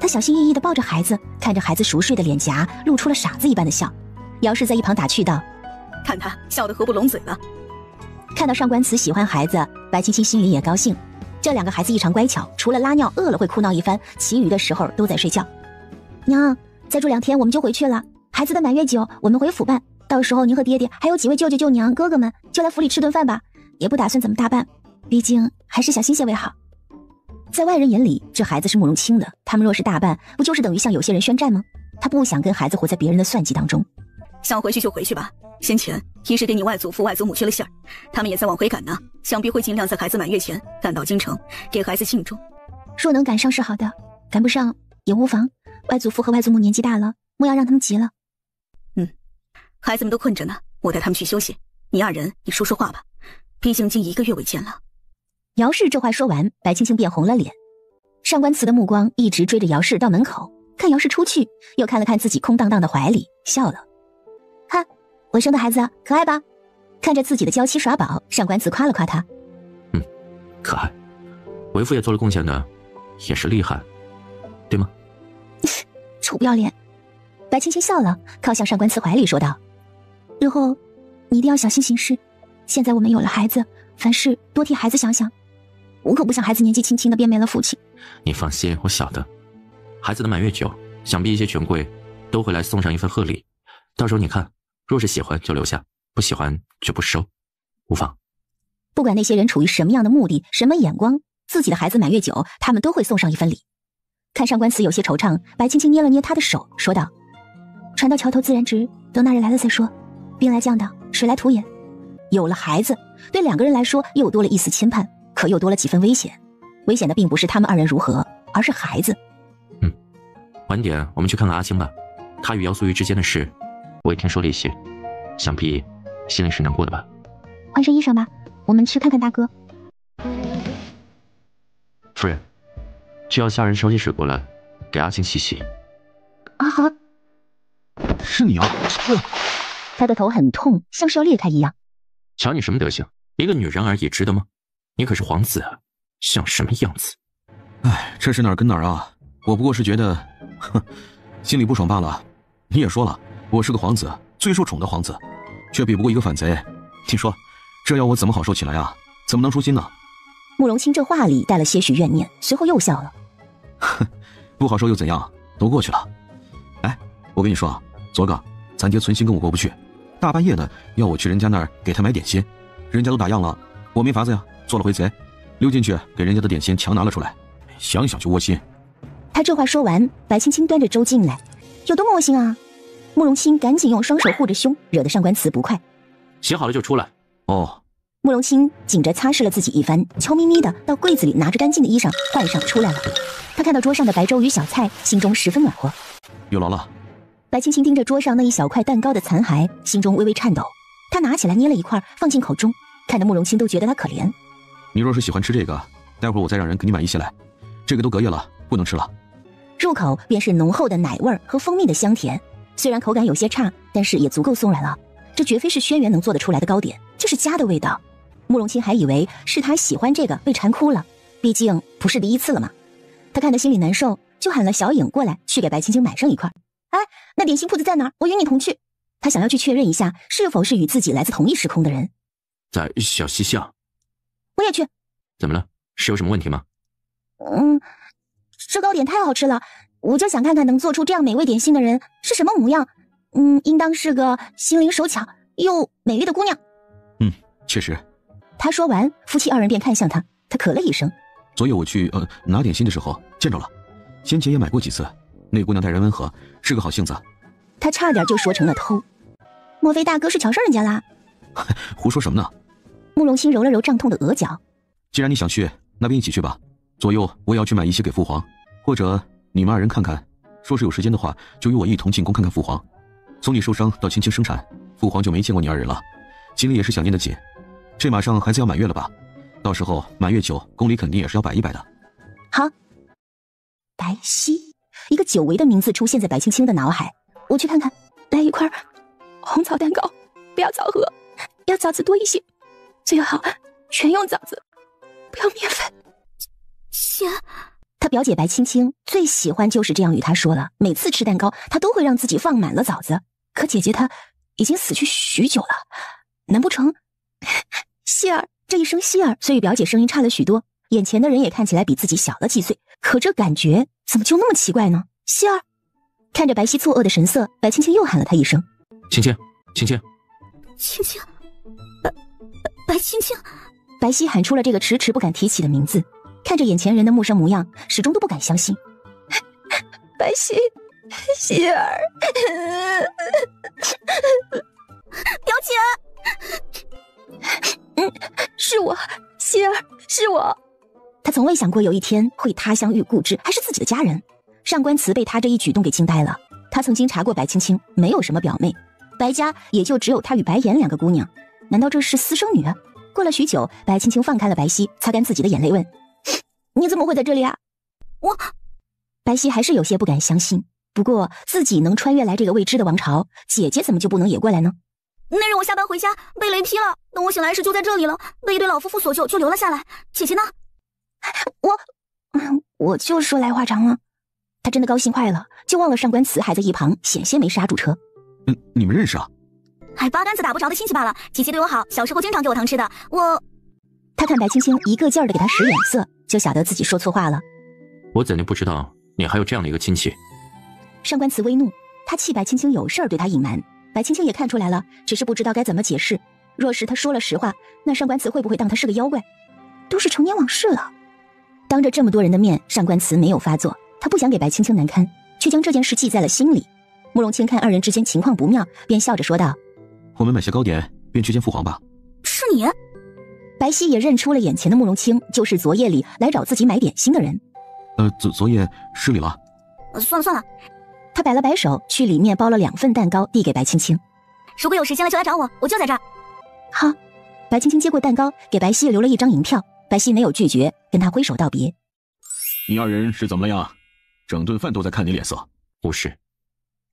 [SPEAKER 3] 他小心翼翼地抱着孩子，看着孩子熟睡的脸颊，露出了傻子一般的笑。姚氏在一旁打趣道：
[SPEAKER 7] 看他笑得合不拢嘴了。
[SPEAKER 3] 看到上官词喜欢孩子，白青青心里也高兴。这两个孩子异常乖巧，除了拉尿饿了会哭闹一番，其余的时候都在睡觉。娘，再住2天我们就回去了。孩子的满月酒我们回府办，到时候您和爹爹还有几位舅舅舅娘哥哥们就来府里吃顿饭吧，也不打算怎么大办，毕竟还是小心些为好。在外人眼里，这孩子是慕容清的，他们若是大办，不就是等于向有些人宣战吗？他不想跟孩子活在别人的算计当中。
[SPEAKER 7] 想回去就回去吧，先前一是给你外祖父外祖母去了信儿，他们也在往回赶呢，想必会尽量在孩子满月前赶到京城，给孩子庆祝。
[SPEAKER 3] 若能赶上是好的，赶不上也无妨，外祖父和外祖母年纪大了，莫要让他们急了。
[SPEAKER 7] 孩子们都困着呢，我带他们去休息。你二人也说说话吧，毕竟近1个月未见了。
[SPEAKER 3] 姚氏这话说完，白青青便红了脸。上官词的目光一直追着姚氏到门口，看姚氏出去，又看了看自己空荡荡的怀里，笑了。看，我生的孩子可爱吧？看着自己的娇妻耍宝，上官词夸了夸他。
[SPEAKER 1] 可爱。为父也做了贡献的，也是厉害，对吗？
[SPEAKER 3] 臭不要脸。白青青笑了，靠向上官词怀里说道：日后你一定要小心行事，现在我们有了孩子，凡事多替孩子想想，我可不想孩子年纪轻轻的便没了父亲。
[SPEAKER 1] 你放心，我晓得。孩子的满月酒，想必一些权贵都会来送上一份贺礼，到时候你看，若是喜欢就留下，不喜欢就不收，无妨。
[SPEAKER 3] 不管那些人处于什么样的目的，什么眼光，自己的孩子满月酒，他们都会送上一份礼。看上官词有些惆怅，白青青捏了捏他的手，说道：船到桥头自然直，等那人来了再说。兵来将挡，水来土掩。有了孩子，对2个人来说又多了一丝牵绊，可又多了几分危险。危险的并不是他们2人如何，而是孩子。
[SPEAKER 1] 晚点我们去看看阿青吧，他与姚素玉之间的事，我也听说了一些，想必心里是难过的吧。
[SPEAKER 3] 换身衣裳吧，我们去看看大哥。
[SPEAKER 1] 夫人，就要下人烧些水过来，给阿青洗洗。
[SPEAKER 3] 啊，好。
[SPEAKER 14] 是你啊！
[SPEAKER 3] 他的头很痛，像是要裂开一样。
[SPEAKER 1] 瞧你什么德行，一个女人而已，值得吗？你可是皇子啊，像什么样子？
[SPEAKER 9] 哎，这是哪儿跟哪儿啊？我不过是觉得，心里不爽罢了。你也说了，我是个皇子，最受宠的皇子，却比不过一个反贼。你说，这要我怎么好受起来啊？怎么能舒心呢？
[SPEAKER 3] 慕容清这话里带了些许怨念，随后又笑了。
[SPEAKER 9] 不好受又怎样？都过去了。哎，我跟你说，昨个咱爹存心跟我过不去，大半夜的要我去人家那儿给他买点心，人家都打烊了，我没法子呀，做了回贼，溜进去给人家的点心强拿了出来，想想就窝心。
[SPEAKER 3] 他这话说完，白青青端着粥进来，有多么窝心啊！慕容清赶紧用双手护着胸，惹得上官词不快。
[SPEAKER 1] 洗好了就出来。
[SPEAKER 9] 哦。
[SPEAKER 3] 慕容清紧着擦拭了自己一番，悄咪咪的到柜子里拿着干净的衣裳换上出来了。他看到桌上的白粥与小菜，心中十分暖和。
[SPEAKER 9] 有劳了。
[SPEAKER 3] 白青青盯着桌上那一小块蛋糕的残骸，心中微微颤抖。他拿起来捏了一块放进口中，看得慕容清都觉得他可怜。
[SPEAKER 9] 你若是喜欢吃这个，待会儿我再让人给你买一些来，这个都隔夜了，不能吃了。
[SPEAKER 3] 入口便是浓厚的奶味和蜂蜜的香甜，虽然口感有些差，但是也足够松软了。这绝非是轩辕能做得出来的糕点，这是家的味道。慕容清还以为是他喜欢这个被馋哭了，毕竟不是第一次了嘛。他看得心里难受，就喊了小影过来去给白青青买上一块。哎，那点心铺子在哪儿？我与你同去。他想要去确认一下，是否是与自己来自同一时空的人。
[SPEAKER 1] 在小西巷。
[SPEAKER 3] 我也去。
[SPEAKER 1] 怎么了？是有什么问题吗？
[SPEAKER 3] 这糕点太好吃了，我就想看看能做出这样美味点心的人是什么模样。应当是个心灵手巧又美丽的姑娘。
[SPEAKER 9] 确实。
[SPEAKER 3] 他说完，夫妻二人便看向他，他咳了一声。
[SPEAKER 9] 昨夜我去拿点心的时候见着了，先前也买过几次。那姑娘待人温和，是个好性子。
[SPEAKER 3] 他差点就说成了偷。莫非大哥是瞧上人家啦？
[SPEAKER 9] 胡说什么呢？
[SPEAKER 3] 慕容清揉了揉胀痛的额角。
[SPEAKER 9] 既然你想去，那便一起去吧。左右我也要去买一些给父皇，或者你们二人看看，说是有时间的话，就与我一同进宫看看父皇。从你受伤到青青生产，父皇就没见过你二人了，心里也是想念的紧。这马上孩子要满月了吧？到时候满月酒，宫里肯定也是要摆一摆的。
[SPEAKER 3] 好。白皙，一个久违的名字出现在白青青的脑海。我去看看。来一块红枣蛋糕，不要枣核，要枣子多一些，最好全用枣子，不要面粉。
[SPEAKER 6] 姐，
[SPEAKER 3] 他表姐白青青最喜欢就是这样与他说了，每次吃蛋糕，他都会让自己放满了枣子。可姐姐她已经死去许久了，难不成希儿？这一声希儿虽与表姐声音差了许多，眼前的人也看起来比自己小了几岁，可这感觉怎么就那么奇怪呢？希儿看着白皙错愕的神色，白青青又喊了他一声：
[SPEAKER 1] 青青，青青，
[SPEAKER 6] 青青，白青青。
[SPEAKER 3] 白皙喊出了这个迟迟不敢提起的名字，看着眼前人的陌生模样，始终都不敢相信。白皙，希儿，
[SPEAKER 6] 表姐。
[SPEAKER 3] 是我，希儿，是我。他从未想过有一天会他乡遇故知，还是自己的家人。上官慈被他这一举动给惊呆了。他曾经查过白青青，没有什么表妹，白家也就只有他与白妍两个姑娘。难道这是私生女？过了许久，白青青放开了白皙，擦干自己的眼泪问：你怎么会在这里啊？
[SPEAKER 6] 我……
[SPEAKER 3] 白皙还是有些不敢相信。不过自己能穿越来这个未知的王朝，姐姐怎么就不能也过来呢？
[SPEAKER 6] 那日我下班回家被雷劈了，等我醒来时就在这里了，被一对老夫妇所救，就留了下来。姐姐呢？
[SPEAKER 3] 我就说来话长了。他真的高兴坏了，就忘了上官慈还在一旁，险些没刹住车。
[SPEAKER 9] 你们认识啊？
[SPEAKER 6] 八竿子打不着的亲戚罢了。姐姐对我好，小时候经常给我糖吃的。
[SPEAKER 3] 他看白青青一个劲儿的给他使眼色，就晓得自己说错话了。
[SPEAKER 1] 我怎能不知道你还有这样的一个亲戚？
[SPEAKER 3] 上官慈微怒，他气白青青有事儿对他隐瞒。白青青也看出来了，只是不知道该怎么解释。若是他说了实话，那上官慈会不会当他是个妖怪？都是成年往事了。当着这么多人的面，上官慈没有发作，他不想给白青青难堪，却将这件事记在了心里。慕容清看二人之间情况不妙，便笑着说道：
[SPEAKER 9] 我们买些糕点，便去见父皇吧。
[SPEAKER 6] 是你？
[SPEAKER 3] 白皙也认出了眼前的慕容清就是昨夜里来找自己买点心的人。
[SPEAKER 9] 昨夜失礼了。
[SPEAKER 6] 算了算了。
[SPEAKER 3] 他摆了摆手，去里面包了2份蛋糕递给白青青。
[SPEAKER 6] 如果有时间了就来找我，我就在这儿。
[SPEAKER 3] 好。白青青接过蛋糕，给白皙留了一张银票。白皙没有拒绝，跟他挥手道别。
[SPEAKER 2] 你二人是怎么了呀？整顿饭都在看你脸色。
[SPEAKER 1] 无事。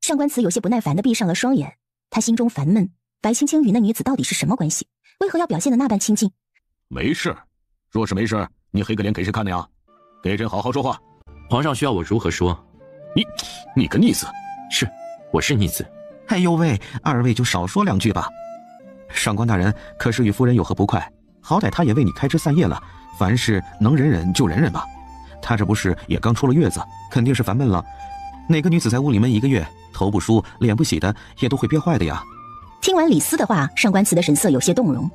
[SPEAKER 3] 上官慈有些不耐烦地闭上了双眼，他心中烦闷。白青青与那女子到底是什么关系？为何要表现得那般亲近？
[SPEAKER 2] 没事，若是没事，你黑个脸给谁看的呀？给朕好好说话。
[SPEAKER 1] 皇上需要我如何说？
[SPEAKER 2] 你个逆子！
[SPEAKER 1] 是，我是逆子。
[SPEAKER 14] 哎呦喂，二位就少说2句吧。上官大人可是与夫人有何不快？好歹他也为你开枝散叶了，凡事能忍忍就忍忍吧。他这不是也刚出了月子，肯定是烦闷了。哪个女子在屋里闷1个月，头不梳脸不洗的，也都会憋坏的呀。
[SPEAKER 3] 听完李斯的话，上官慈的神色有些动容。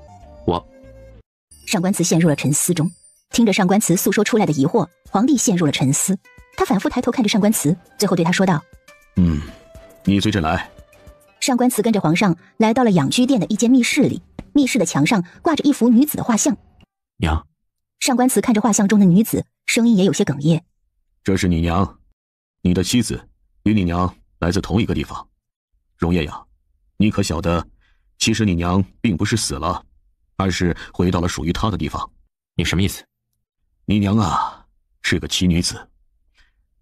[SPEAKER 3] 上官慈陷入了沉思中，听着上官慈诉说出来的疑惑，皇帝陷入了沉思。他反复抬头看着上官慈，最后对他说道：
[SPEAKER 2] 你随朕来。
[SPEAKER 3] 上官慈跟着皇上来到了养居殿的一间密室里，密室的墙上挂着一幅女子的画像。
[SPEAKER 1] 娘。
[SPEAKER 3] 上官慈看着画像中的女子，声音也有些哽咽。
[SPEAKER 2] 这是你娘，你的妻子与你娘来自同一个地方。容叶呀，你可晓得，其实你娘并不是死了，而是回到了属于她的地方。
[SPEAKER 1] 你什么意思？
[SPEAKER 2] 你娘啊，是个奇女子。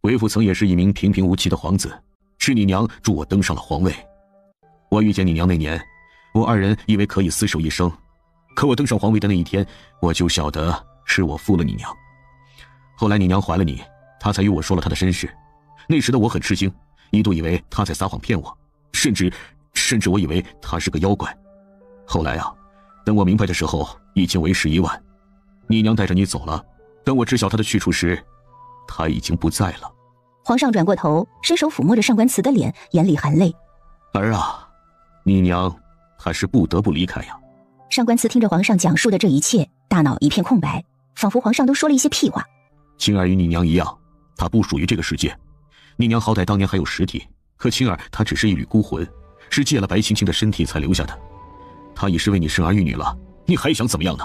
[SPEAKER 2] 为父曾也是一名平平无奇的皇子，是你娘助我登上了皇位。我遇见你娘那年，我二人以为可以厮守一生，可我登上皇位的那一天，我就晓得是我负了你娘。后来你娘怀了你，她才与我说了她的身世。那时的我很吃惊，一度以为他在撒谎骗我，甚至我以为他是个妖怪。后来啊，等我明白的时候，已经为时已晚。你娘带着你走了，等我知晓他的去处时，他已经不在了。
[SPEAKER 3] 皇上转过头，伸手抚摸着上官慈的脸，眼里含泪。
[SPEAKER 2] 儿啊，你娘还是不得不离开呀。
[SPEAKER 3] 上官慈听着皇上讲述的这一切，大脑一片空白，仿佛皇上都说了一些屁话。
[SPEAKER 2] 青儿与你娘一样，她不属于这个世界。你娘好歹当年还有实体，可青儿她只是一缕孤魂，是借了白青青的身体才留下的。她已是为你生儿育女了，你还想怎么样呢？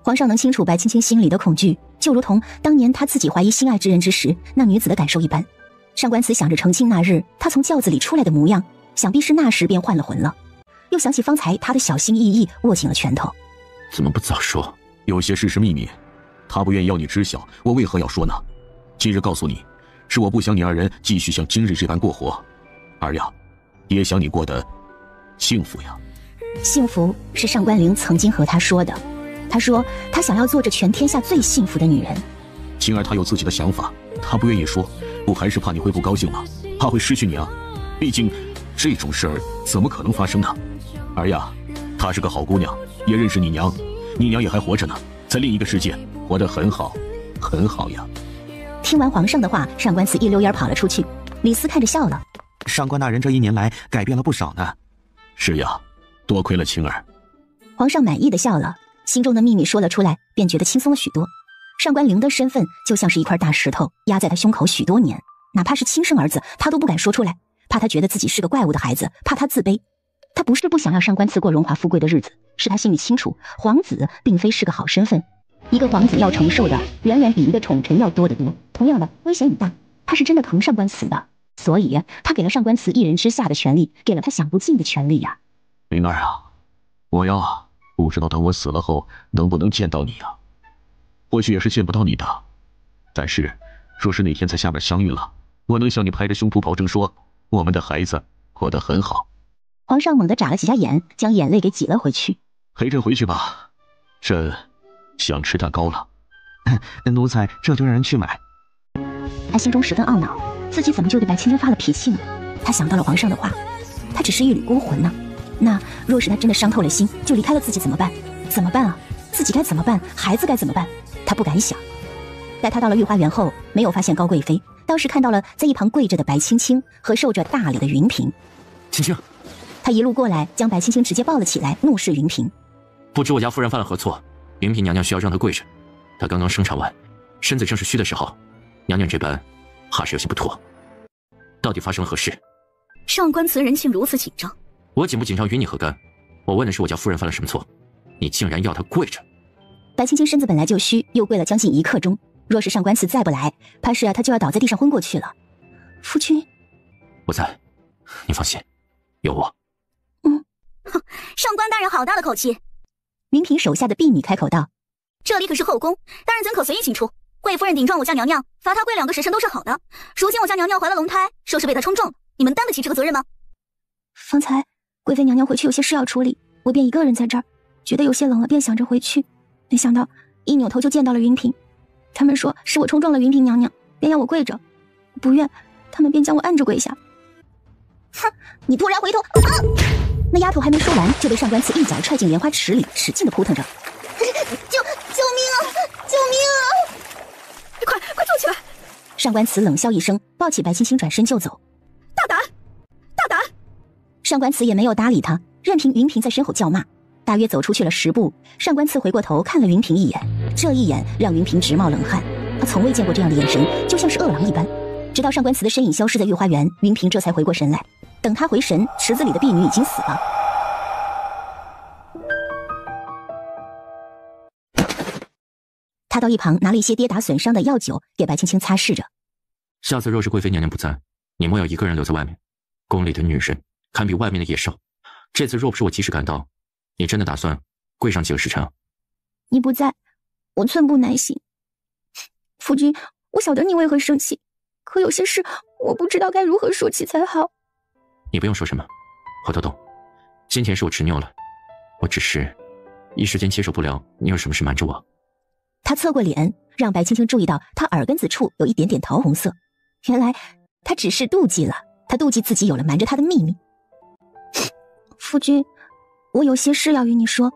[SPEAKER 3] 皇上能清楚白青青心里的恐惧，就如同当年他自己怀疑心爱之人之时那女子的感受一般。上官慈想着成亲那日他从轿子里出来的模样，想必是那时便换了魂了。又想起方才他的小心翼翼握紧了拳头，
[SPEAKER 1] 怎么不早说？
[SPEAKER 2] 有些事是秘密，他不愿意要你知晓，我为何要说呢？今日告诉你，是我不想你二人继续像今日这般过活。儿呀，也想你过得幸福呀。
[SPEAKER 3] 幸福是上官灵曾经和他说的，他说他想要做这全天下最幸福的女人。
[SPEAKER 2] 青儿她有自己的想法，她不愿意说，不还是怕你会不高兴吗？怕会失去你啊，毕竟这种事儿怎么可能发生呢？儿呀，她是个好姑娘，也认识你娘，你娘也还活着呢，在另一个世界活得很好很好呀。
[SPEAKER 3] 听完皇上的话，上官慈一溜烟跑了出去。李斯看着笑了，
[SPEAKER 14] 上官大人这1年来改变了不少呢。
[SPEAKER 2] 是呀，多亏了青儿。
[SPEAKER 3] 皇上满意的笑了，心中的秘密说了出来，便觉得轻松了许多。上官灵的身份就像是一块大石头压在他胸口许多年，哪怕是亲生儿子他都不敢说出来，怕他觉得自己是个怪物的孩子，怕他自卑。他不是不想要上官慈过荣华富贵的日子，是他心里清楚皇子并非是个好身份，一个皇子要承受的远远比一个宠臣要多得多，同样的危险也大。他是真的疼上官慈的，所以他给了上官慈一人之下的权利，给了他享不尽的权利呀。
[SPEAKER 2] 灵儿啊，我呀不知道等我死了后能不能见到你啊，或许也是见不到你的，但是若是哪天在下面相遇了，我能向你拍着胸脯保证说，我们的孩子过得很好。
[SPEAKER 3] 皇上猛地眨了几下眼，将眼泪给挤了回去。
[SPEAKER 2] 陪朕回去吧，朕想吃蛋糕了。
[SPEAKER 14] 奴才这就让人去买。
[SPEAKER 3] 他心中十分懊恼，自己怎么就对白青青发了脾气呢？他想到了皇上的话，他只是一缕孤魂呢。那若是他真的伤透了心，就离开了自己怎么办？怎么办啊？自己该怎么办？孩子该怎么办？他不敢想。待他到了御花园后，没有发现高贵妃，倒是看到了在一旁跪着的白青青和受着大礼的云嫔。
[SPEAKER 1] 青青，
[SPEAKER 3] 他一路过来，将白青青直接抱了起来，怒视云嫔。
[SPEAKER 1] 不知我家夫人犯了何错，云嫔娘娘需要让她跪着。她刚刚生产完，身子正是虚的时候，娘娘这般，怕是有些不妥。到底发生了何事？
[SPEAKER 7] 上官慈人性如此紧张，
[SPEAKER 1] 我紧不紧张与你何干？我问的是我家夫人犯了什么错，你竟然要她跪着。
[SPEAKER 3] 白青青身子本来就虚，又跪了将近1刻钟，若是上官慈再不来，怕是她就要倒在地上昏过去了。夫君，
[SPEAKER 1] 我在，你放心，有我。
[SPEAKER 6] 哼，上官大人好大的口气。
[SPEAKER 3] 云嫔手下的婢女开口道：“
[SPEAKER 6] 这里可是后宫，大人怎可随意进出？贵夫人顶撞我家娘娘，罚她跪2个时辰都是好的。如今我家娘娘怀了龙胎，说是被她冲撞了，你们担得起这个责任吗？”
[SPEAKER 3] 方才贵妃娘娘回去有些事要处理，我便一个人在这儿，觉得有些冷了，便想着回去，没想到一扭头就见到了云嫔。他们说是我冲撞了云嫔娘娘，便要我跪着，不愿，他们便将我按着跪下。
[SPEAKER 6] 哼，你突然回头啊！
[SPEAKER 3] 那丫头还没说完，就被上官慈一脚踹进莲花池里，使劲的扑腾着。
[SPEAKER 6] 救命啊！救命啊！快坐起来！
[SPEAKER 3] 上官慈冷笑一声，抱起白青青转身就走。
[SPEAKER 6] 大胆！
[SPEAKER 3] 上官慈也没有搭理他，任凭云嫔在身后叫骂。大约走出去了10步，上官慈回过头看了云嫔一眼，这一眼让云嫔直冒冷汗，她从未见过这样的眼神，就像是恶狼一般。直到上官慈的身影消失在御花园，云嫔这才回过神来。等她回神，池子里的婢女已经死了。他到一旁拿了一些跌打损伤的药酒，给白青青擦拭着。
[SPEAKER 1] 下次若是贵妃娘娘不在，你莫要一个人留在外面。宫里的女人堪比外面的野兽。这次若不是我及时赶到，你真的打算跪上几个时辰？
[SPEAKER 3] 你不在，我寸步难行。夫君，我晓得你为何生气，可有些事我不知道该如何说起才好。
[SPEAKER 1] 你不用说什么，我都懂。今天是我执拗了，我只是一时间接受不了你有什么事瞒着我。
[SPEAKER 3] 他侧过脸，让白青青注意到他耳根子处有一点点桃红色。原来他只是妒忌了，他妒忌自己有了瞒着他的秘密。夫君，我有些事要与你说，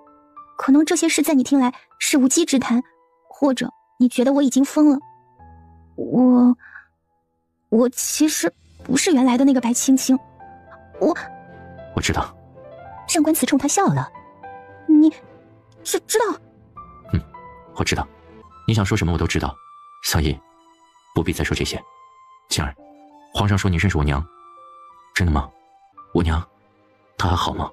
[SPEAKER 3] 可能这些事在你听来是无稽之谈，或者你觉得我已经疯了。我其实不是原来的那个白青青，
[SPEAKER 1] 我知道。
[SPEAKER 3] 上官慈冲他笑了，你知道？
[SPEAKER 1] 我知道，你想说什么我都知道，所以不必再说这些。静儿，皇上说你认识我娘，真的吗？我娘，她还好吗？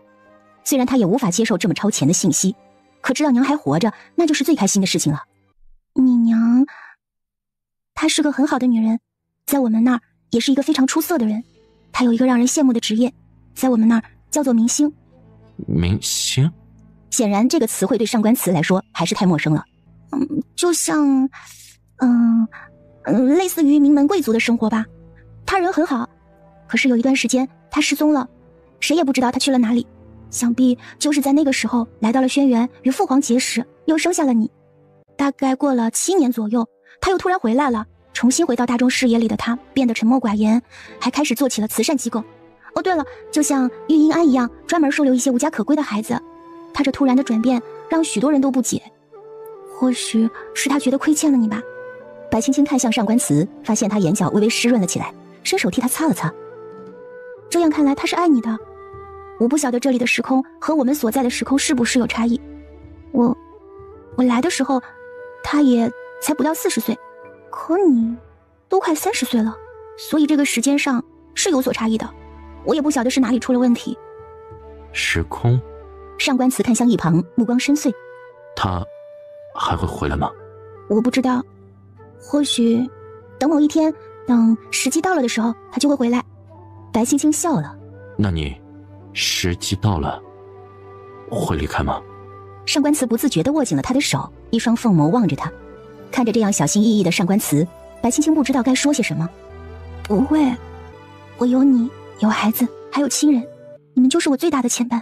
[SPEAKER 3] 虽然他也无法接受这么超前的信息，可知道娘还活着，那就是最开心的事情了。你娘，她是个很好的女人，在我们那儿也是一个非常出色的人。她有一个让人羡慕的职业，在我们那儿叫做明星。
[SPEAKER 1] 明星？
[SPEAKER 3] 显然这个词汇对上官慈来说还是太陌生了。就像类似于名门贵族的生活吧。他人很好，可是有一段时间他失踪了，谁也不知道他去了哪里。想必就是在那个时候来到了轩辕，与父皇结识，又生下了你。大概过了7年左右，他又突然回来了，重新回到大众视野里的他变得沉默寡言，还开始做起了慈善机构。哦对了，就像玉英安一样，专门收留一些无家可归的孩子。他这突然的转变让许多人都不解，或许是他觉得亏欠了你吧。白青青看向上官慈，发现他眼角微微湿润了起来，伸手替他擦了擦。这样看来他是爱你的。我不晓得这里的时空和我们所在的时空是不是有差异。我来的时候他也才不到40岁，可你都快30岁了，所以这个时间上是有所差异的。我也不晓得是哪里出了问题。
[SPEAKER 1] 时空？
[SPEAKER 3] 上官慈看向一旁，目光深邃。
[SPEAKER 1] 他还会回来吗？
[SPEAKER 3] 我不知道，或许等某一天，等时机到了的时候，他就会回来。白青青笑了。
[SPEAKER 1] 那你时机到了会离开吗？
[SPEAKER 3] 上官慈不自觉地握紧了他的手，一双凤眸望着他。看着这样小心翼翼的上官慈，白青青不知道该说些什么。不会，我有你，有孩子，还有亲人，你们就是我最大的牵绊。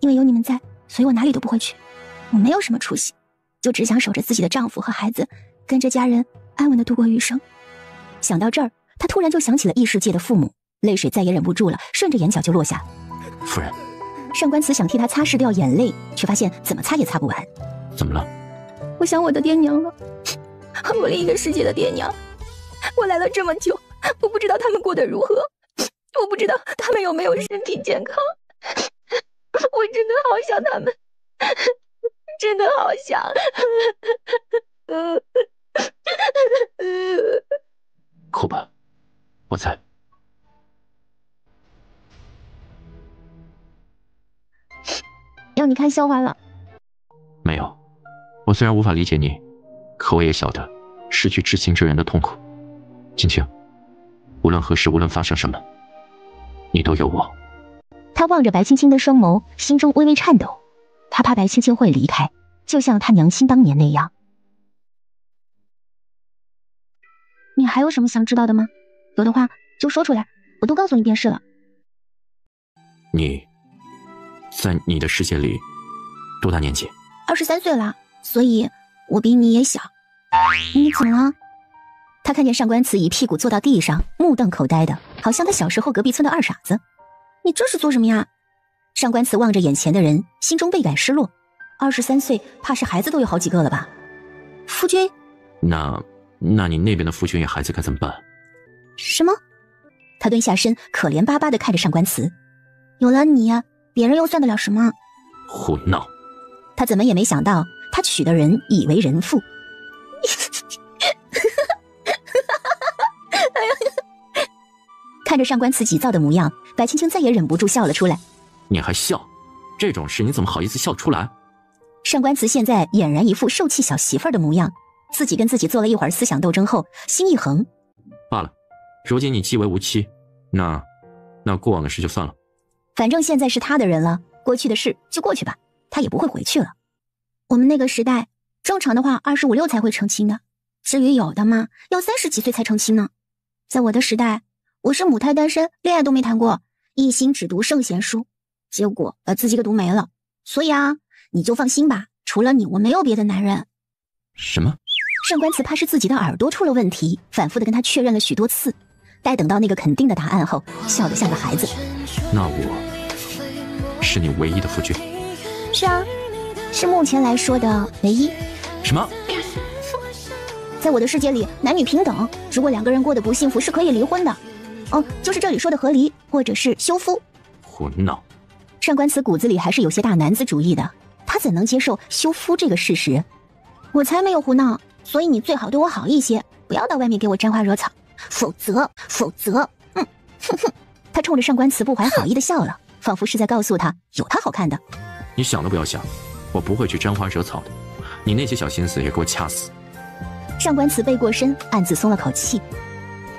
[SPEAKER 3] 因为有你们在，所以我哪里都不会去。我没有什么出息，就只想守着自己的丈夫和孩子，跟着家人安稳地度过余生。想到这儿，她突然就想起了异世界的父母，泪水再也忍不住了，顺着眼角就落下。
[SPEAKER 1] 夫人，
[SPEAKER 3] 上官慈想替她擦拭掉眼泪，却发现怎么擦也擦不完。
[SPEAKER 1] 怎么了？
[SPEAKER 6] 我想我的爹娘了，我另一个世界的爹娘。我来了这么久，我不知道他们过得如何，我不知道他们有没有身体健康。我真的好想他们，真的好想。
[SPEAKER 1] 哭吧，我在。
[SPEAKER 6] 要你看笑话了。
[SPEAKER 1] 没有，我虽然无法理解你，可我也晓得失去至亲之人的痛苦。青青，无论何时，无论发生什么，你都有我。
[SPEAKER 3] 他望着白青青的双眸，心中微微颤抖。他怕白青青会离开，就像他娘亲当年那样。你还有什么想知道的吗？有的话就说出来，我都告诉你便是了。
[SPEAKER 1] 你在你的世界里多大年纪
[SPEAKER 3] ？23岁了，所以我比你也小。你怎么了？他看见上官慈一屁股坐到地上，目瞪口呆的，好像他小时候隔壁村的二傻子。你这是做什么呀？上官慈望着眼前的人，心中倍感失落。23岁，怕是孩子都有好几个了吧？夫君，
[SPEAKER 1] 那你那边的夫君与孩子该怎么办？
[SPEAKER 3] 什么？他蹲下身，可怜巴巴地看着上官慈。有了你，别人又算得了什么？
[SPEAKER 1] 胡闹！
[SPEAKER 3] 他怎么也没想到，他娶的人已为人妇。看着上官慈急躁的模样，白青青再也忍不住笑了出来。
[SPEAKER 1] 你还笑？这种事你怎么好意思笑出来？
[SPEAKER 3] 上官慈现在俨然一副受气小媳妇儿的模样，自己跟自己做了一会儿思想斗争后，心一横。
[SPEAKER 1] 罢了，如今你既为无妻，那过往的事就算了。
[SPEAKER 3] 反正现在是他的人了，过去的事就过去吧，他也不会回去了。我们那个时代，正常的话25、6才会成亲的，至于有的嘛，要30几岁才成亲呢。在我的时代，我是母胎单身，恋爱都没谈过，一心只读圣贤书，结果把自己给读没了。所以你就放心吧，除了你，我没有别的男人。
[SPEAKER 1] 什么？
[SPEAKER 3] 上官慈怕是自己的耳朵出了问题，反复的跟他确认了许多次。待等到那个肯定的答案后，笑得像个孩子。
[SPEAKER 1] 那我是你唯一的夫君？
[SPEAKER 3] 是啊，是目前来说的唯一。
[SPEAKER 1] 什么？
[SPEAKER 3] 在我的世界里，男女平等，如果两个人过得不幸福是可以离婚的。哦，就是这里说的和离，或者是休夫。
[SPEAKER 1] 胡闹！
[SPEAKER 3] 上官慈骨子里还是有些大男子主义的，他怎能接受休夫这个事实？我才没有胡闹，所以你最好对我好一些，不要到外面给我沾花惹草，否则，哼哼！他冲着上官慈不怀好意的笑了，仿佛是在告诉他有他好看的。
[SPEAKER 1] 你想都不要想，我不会去沾花惹草的，你那些小心思也给我掐死。
[SPEAKER 3] 上官慈背过身，暗自松了口气。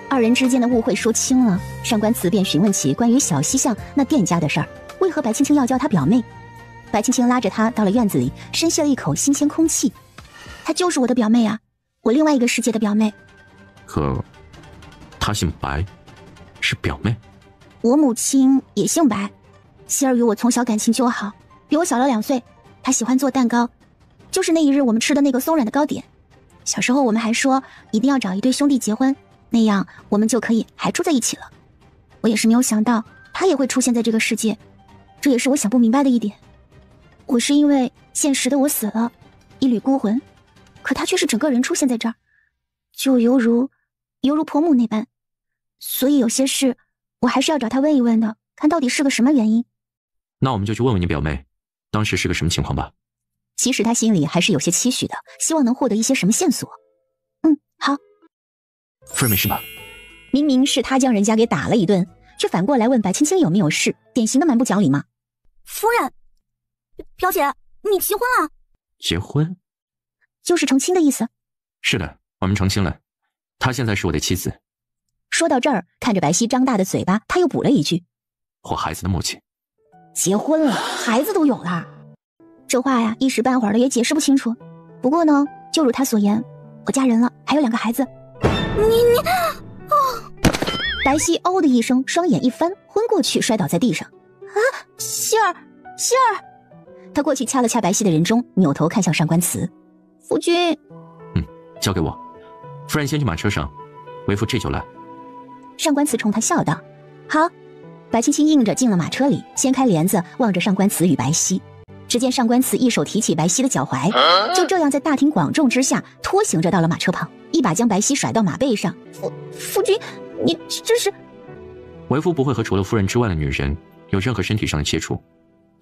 [SPEAKER 3] 二人之间的误会说清了，上官慈便询问起关于小西巷那店家的事儿，为何白青青要叫她表妹？白青青拉着她到了院子里，深吸了一口新鲜空气。她就是我的表妹啊，我另外一个世界的表妹。
[SPEAKER 1] 可她姓白，是表妹。
[SPEAKER 3] 我母亲也姓白，希儿与我从小感情就好，比我小了2岁。她喜欢做蛋糕，就是那一日我们吃的那个松软的糕点。小时候我们还说一定要找一对兄弟结婚，那样我们就可以还住在一起了。我也是没有想到他也会出现在这个世界，这也是我想不明白的一点。我是因为现实的我死了，一缕孤魂，可他却是整个人出现在这儿，就犹如婆母那般。所以有些事我还是要找他问一问的，看到底是个什么原因。
[SPEAKER 1] 那我们就去问问你表妹，当时是个什么情况吧。
[SPEAKER 3] 其实他心里还是有些期许的，希望能获得一些什么线索。好。
[SPEAKER 1] 夫人没事吧？
[SPEAKER 3] 明明是他将人家给打了一顿，却反过来问白青青有没有事，典型的蛮不讲理嘛。
[SPEAKER 6] 夫人，表姐，你结婚了？
[SPEAKER 1] 结婚？
[SPEAKER 3] 就是成亲的意思。
[SPEAKER 1] 是的，我们成亲了，她现在是我的妻子。
[SPEAKER 3] 说到这儿，看着白皙张大的嘴巴，他又补了一句：
[SPEAKER 1] 和孩子的母亲。
[SPEAKER 3] 结婚了，孩子都有了。这话呀，一时半会儿的也解释不清楚。不过呢，就如他所言，我嫁人了，还有2个孩子。白皙哦的一声，双眼一翻，昏过去，摔倒在地上。啊，希儿！他过去掐了掐白皙的人中，扭头看向上官慈。夫君，
[SPEAKER 1] 交给我。夫人先去马车上，为夫这就来。
[SPEAKER 3] 上官慈冲他笑道：好。白青青应着进了马车里，掀开帘子，望着上官慈与白皙。只见上官慈一手提起白皙的脚踝，就这样在大庭广众之下拖行着到了马车旁，一把将白皙甩到马背上。夫君，你这是？
[SPEAKER 1] 为夫不会和除了夫人之外的女人有任何身体上的接触，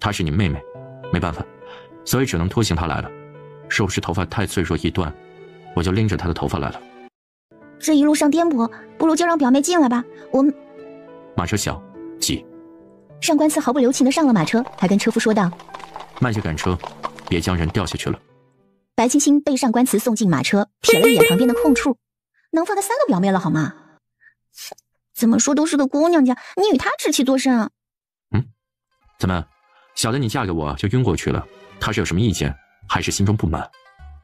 [SPEAKER 1] 她是你妹妹，没办法，所以只能拖行她来了。若不是头发太脆弱易断，我就拎着她的头发来了。
[SPEAKER 3] 这一路上颠簸，不如就让表妹进来吧。我们
[SPEAKER 1] 马车小，急。
[SPEAKER 3] 上官慈毫不留情地上了马车，还跟车夫说道：
[SPEAKER 1] 慢些赶车，别将人掉下去了。
[SPEAKER 3] 白青青被上官慈送进马车，瞥了一眼旁边的空处，能放他3个表妹了好吗？怎么说都是个姑娘家，你与她置气作甚啊？
[SPEAKER 1] 怎么，小的你嫁给我就晕过去了？他是有什么意见，还是心中不满？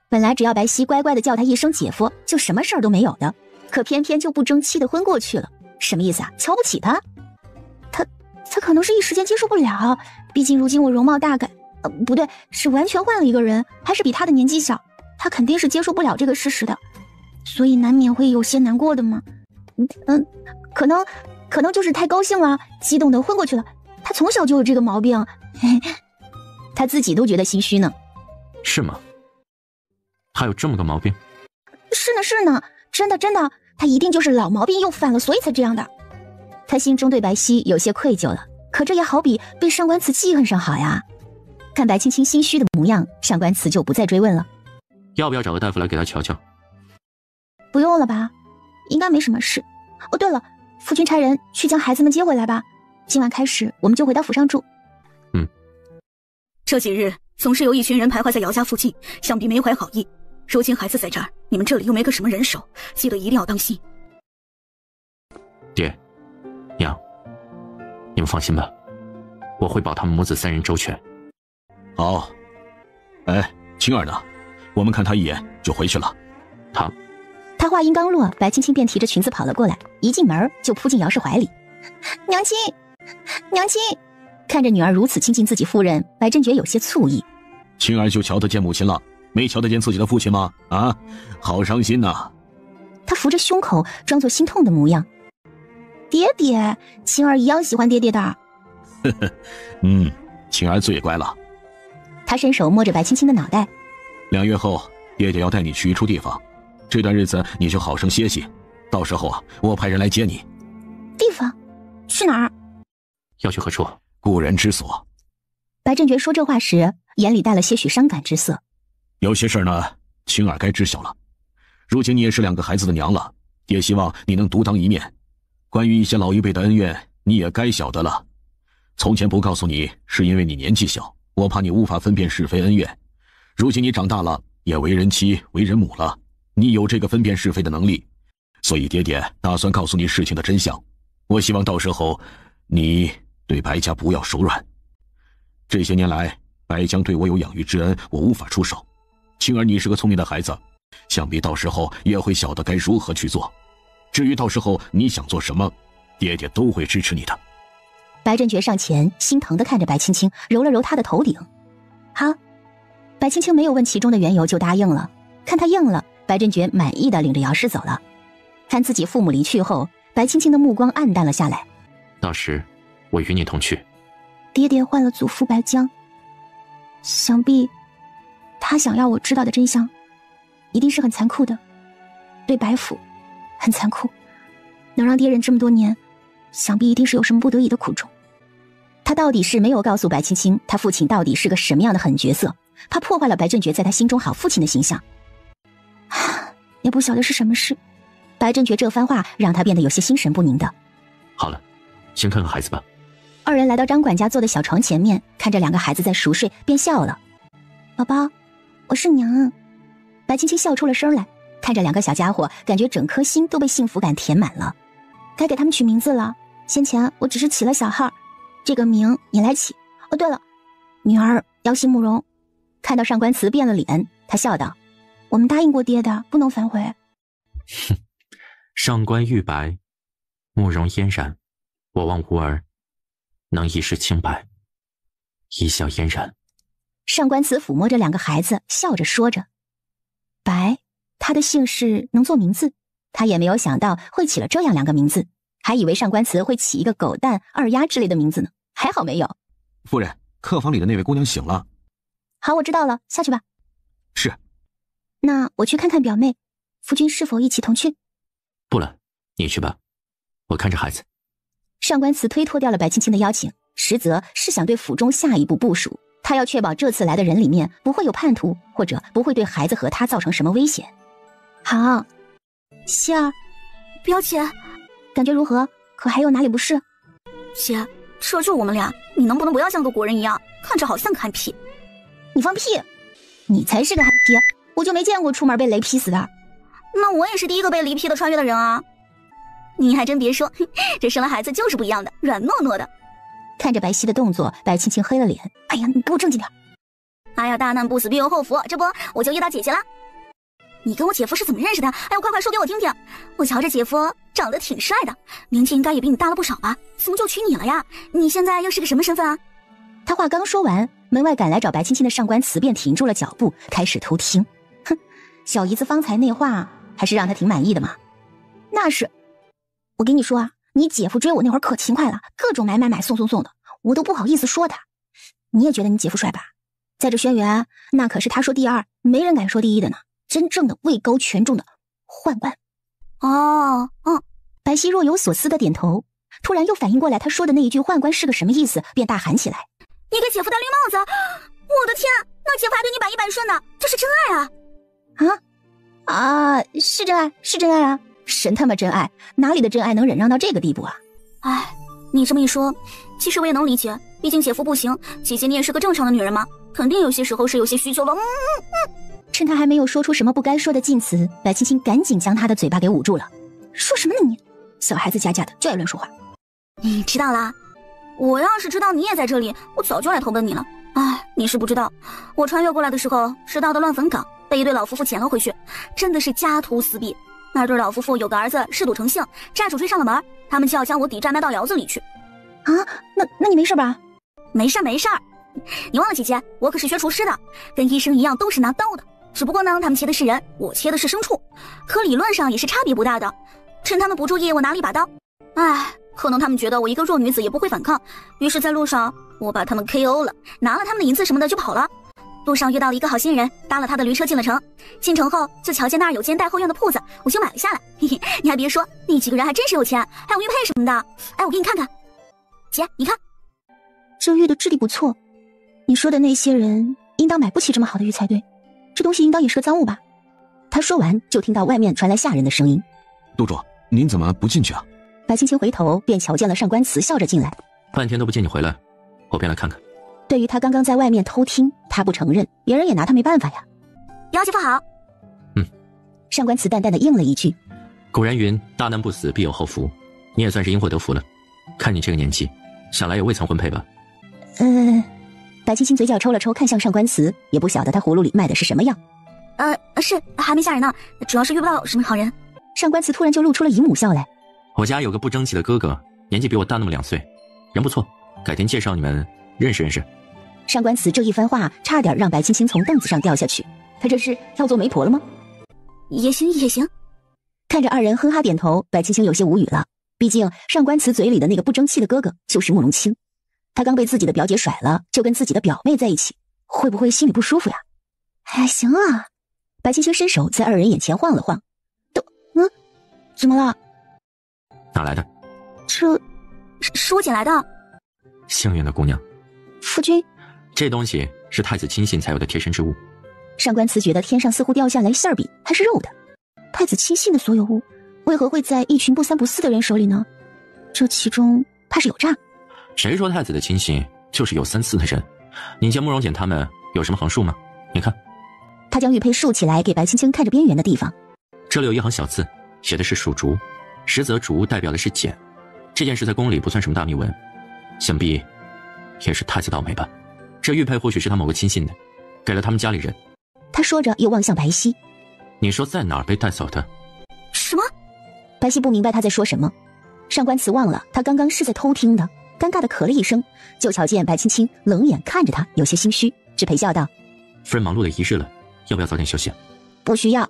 [SPEAKER 3] 本来只要白皙乖乖的叫他一声姐夫，就什么事儿都没有的，可偏偏就不争气的昏过去了，什么意思啊？瞧不起他？他可能是一时间接受不了，毕竟如今我容貌大改，不对，是完全换了一个人，还是比他的年纪小，他肯定是接受不了这个事实的，所以难免会有些难过的嘛。可能就是太高兴了，激动的昏过去了。他从小就有这个毛病，他自己都觉得心虚呢。
[SPEAKER 1] 是吗？他有这么个毛病？
[SPEAKER 3] 是呢，真的，他一定就是老毛病又犯了，所以才这样的。他心中对白皙有些愧疚了，可这也好比被上官慈记恨上好呀。看白青青心虚的模样，上官慈就不再追问了。
[SPEAKER 1] 要不要找个大夫来给他瞧瞧？
[SPEAKER 3] 不用了吧，应该没什么事。哦，对了，夫君差人去将孩子们接回来吧，今晚开始我们就回到府上住。
[SPEAKER 7] 这几日总是有一群人徘徊在姚家附近，想必没怀好意。如今孩子在这儿，你们这里又没个什么人手，记得一定要当心。
[SPEAKER 1] 爹娘，你们放心吧，我会保他们母子3人周全。
[SPEAKER 2] 好。青儿呢？我们看她一眼就回去了。
[SPEAKER 3] 他话音刚落，白青青便提着裙子跑了过来，一进门就扑进姚氏怀里。娘亲，看着女儿如此亲近自己夫人，白真觉有些醋意。
[SPEAKER 2] 青儿就瞧得见母亲了，没瞧得见自己的父亲吗？啊，好伤心呐。
[SPEAKER 3] 他扶着胸口，装作心痛的模样。爹爹，青儿一样喜欢爹爹的。
[SPEAKER 2] 呵呵，青儿最乖了。
[SPEAKER 3] 他伸手摸着白青青的脑袋。
[SPEAKER 2] 2月后，爹爹要带你去一处地方，这段日子你就好生歇息，到时候啊，我派人来接你。
[SPEAKER 3] 地方？去哪儿？
[SPEAKER 1] 要去何处？
[SPEAKER 2] 故人之所。
[SPEAKER 3] 白振觉说这话时，眼里带了些许伤感之色。
[SPEAKER 2] 有些事呢，青儿该知晓了。如今你也是2个孩子的娘了，爹希望你能独当一面。关于一些老一辈的恩怨，你也该晓得了。从前不告诉你，是因为你年纪小，我怕你无法分辨是非恩怨。如今你长大了，也为人妻为人母了，你有这个分辨是非的能力，所以爹爹打算告诉你事情的真相。我希望到时候你对白家不要手软。这些年来，白江对我有养育之恩，我无法出手。青儿，你是个聪明的孩子，想必到时候也会晓得该如何去做。至于到时候你想做什么，爹爹都会支持你的。
[SPEAKER 3] 白振觉上前，心疼地看着白青青，揉了揉她的头顶。好。白青青没有问其中的缘由就答应了。看她应了，白振觉满意地领着姚氏走了。看自己父母离去后，白青青的目光暗淡了下来。
[SPEAKER 1] 到时我与你同去。
[SPEAKER 3] 爹爹换了祖父白江，想必他想要我知道的真相一定是很残酷的，对白府很残酷，能让爹忍这么多年，想必一定是有什么不得已的苦衷。他到底是没有告诉白青青他父亲到底是个什么样的狠角色，怕破坏了白振觉在他心中好父亲的形象。也不晓得是什么事，白振觉这番话让他变得有些心神不宁的。
[SPEAKER 1] 好了，先看看孩子吧。
[SPEAKER 3] 二人来到张管家坐的小床前面，看着2个孩子在熟睡，便笑了。宝宝，我是娘。白青青笑出了声来，看着2个小家伙，感觉整颗心都被幸福感填满了。该给他们取名字了，先前我只是起了小号，这个名你来起。哦，对了，女儿姚心慕容。看到上官慈变了脸，他笑道：我们答应过爹的，不能反悔。
[SPEAKER 1] 哼，上官玉白，慕容嫣然，我望吾儿能一世清白，一笑嫣然。
[SPEAKER 3] 上官慈抚摸着2个孩子，笑着说着。白，他的姓氏能做名字，他也没有想到会起了这样2个名字，还以为上官慈会起一个狗蛋、二丫之类的名字呢，还好没有。
[SPEAKER 14] 夫人，客房里的那位姑娘醒了。
[SPEAKER 3] 好，我知道了，下去吧。
[SPEAKER 14] 是。
[SPEAKER 3] 那我去看看表妹，夫君是否一起同去？
[SPEAKER 1] 不了，你去吧，我看着孩子。
[SPEAKER 3] 上官慈推脱掉了白青青的邀请，实则是想对府中下一步部署。他要确保这次来的人里面不会有叛徒，或者不会对孩子和他造成什么危险。好，希儿，
[SPEAKER 6] 表姐，
[SPEAKER 3] 感觉如何？可还有哪里不适？
[SPEAKER 6] 姐，这就我们俩，你能不能不要像个国人一样，看着好像个憨批？
[SPEAKER 3] 你放屁！你才是个憨批，我就没见过出门被雷劈死的。
[SPEAKER 6] 那我也是第一个被雷劈的穿越的人啊！你还真别说，这生了孩子就是不一样的，软糯糯的。
[SPEAKER 3] 看着白皙的动作，白青青黑了脸。哎呀，你给我正经点！
[SPEAKER 6] 哎呀，大难不死必有后福，这不我就遇到姐姐了。你跟我姐夫是怎么认识的？哎呦，快快说给我听听！我瞧着姐夫长得挺帅的，年纪应该也比你大了不少吧？怎么就娶你了呀？你现在又是个什么身份啊？
[SPEAKER 3] 他话刚说完，门外赶来找白青青的上官慈便停住了脚步，开始偷听。哼，小姨子方才那话还是让他挺满意的嘛。那是，我跟你说啊，你姐夫追我那会儿可勤快了，各种买送的，我都不好意思说他。你也觉得你姐夫帅吧？在这轩辕，那可是他说第2，没人敢说第1的呢。真正的位高权重的宦官。
[SPEAKER 6] 哦，
[SPEAKER 3] 白皙若有所思的点头，突然又反应过来他说的那一句宦官是个什么意思，便大喊起来：
[SPEAKER 6] 你给姐夫戴绿帽子！我的天，那姐夫还对你百依百顺呢，这是真爱啊！
[SPEAKER 3] 是真爱，是真爱啊！神他妈真爱，哪里的真爱能忍让到这个地步啊？
[SPEAKER 6] 哎，你这么一说，其实我也能理解，毕竟姐夫不行，姐姐你也是个正常的女人嘛，肯定有些时候是有些需求的。
[SPEAKER 3] 趁他还没有说出什么不该说的禁词，白青青赶紧将他的嘴巴给捂住了。说什么呢你？小孩子家的就爱乱说话。
[SPEAKER 6] 你知道啦，我要是知道你也在这里，我早就来投奔你了。哎，你是不知道，我穿越过来的时候是到的乱坟岗，被一对老夫妇捡了回去，真的是家徒四壁。那对老夫妇有个儿子嗜赌成性，债主追上了门，他们就要将我抵债卖到窑子里去。
[SPEAKER 3] 啊，那你没事吧？
[SPEAKER 6] 没事。你忘了姐姐，我可是学厨师的，跟医生一样都是拿刀的。只不过呢，他们切的是人，我切的是牲畜，可理论上也是差别不大的。趁他们不注意，我拿了一把刀。哎，可能他们觉得我一个弱女子也不会反抗，于是在路上我把他们 KO 了，拿了他们的银子什么的就跑了。路上遇到了一个好心人，搭了他的驴车进了城。进城后就瞧见那儿有间带后院的铺子，我就买了下来。嘿嘿，你还别说，那几个人还真是有钱，还有玉佩什么的。哎，我给你看看，姐，你看，
[SPEAKER 3] 这玉的质地不错。你说的那些人应当买不起这么好的玉才对，这东西应当也是个赃物吧？他说完，就听到外面传来吓人的声音：“
[SPEAKER 9] 督主，您怎么不进去啊？”
[SPEAKER 3] 白青青回头便瞧见了上官慈笑着进来。
[SPEAKER 1] 半天都不见你回来，我便来看看。
[SPEAKER 3] 对于他刚刚在外面偷听，他不承认，别人也拿他没办法呀。
[SPEAKER 6] 姚姐夫好。
[SPEAKER 3] 上官慈淡淡的应了一句。
[SPEAKER 1] 古人云：大难不死，必有后福。你也算是因祸得福了。看你这个年纪，想来也未曾婚配吧？
[SPEAKER 3] 白青青嘴角抽了抽，看向上官慈，也不晓得他葫芦里卖的是什么药。
[SPEAKER 6] 是还没嫁人呢，主要是遇不到什么好人。
[SPEAKER 3] 上官慈突然就露出了姨母笑来。
[SPEAKER 1] 我家有个不争气的哥哥，年纪比我大那么2岁，人不错，改天介绍你们认识认识。
[SPEAKER 3] 上官慈这一番话差点让白青青从凳子上掉下去，他这是要做媒婆了吗？
[SPEAKER 6] 也行也行。
[SPEAKER 3] 看着二人哼哈点头，白青青有些无语了。毕竟上官慈嘴里的那个不争气的哥哥就是慕容清，他刚被自己的表姐甩了，就跟自己的表妹在一起，会不会心里不舒服呀？哎，行啊。白青青伸手在二人眼前晃了晃。怎么了？
[SPEAKER 1] 哪来的？
[SPEAKER 6] 这是我捡来的。
[SPEAKER 1] 幸运的姑娘。
[SPEAKER 3] 夫君，
[SPEAKER 1] 这东西是太子亲信才有的贴身之物。
[SPEAKER 3] 上官慈觉得天上似乎掉下来馅饼，还是肉的。太子亲信的所有物，为何会在一群不三不四的人手里呢？这其中怕是有诈。
[SPEAKER 1] 谁说太子的亲信就是有3、4的人？你见慕容简他们有什么横竖吗？你看。
[SPEAKER 3] 他将玉佩竖起来，给白青青看着边缘的地方。
[SPEAKER 1] 这里有一行小字，写的是属竹，实则竹代表的是简。这件事在宫里不算什么大秘闻，想必也是太子倒霉吧。这玉佩或许是他某个亲信的，给了他们家里人。
[SPEAKER 3] 他说着又望向白皙。
[SPEAKER 1] 你说在哪儿被带走的？
[SPEAKER 6] 什么？
[SPEAKER 3] 白皙不明白他在说什么。上官慈忘了他刚刚是在偷听的，尴尬的咳了一声，就瞧见白青青冷眼看着他，有些心虚，只陪笑道：
[SPEAKER 1] 夫人忙碌了一日了，要不要早点休息？
[SPEAKER 3] 不需要。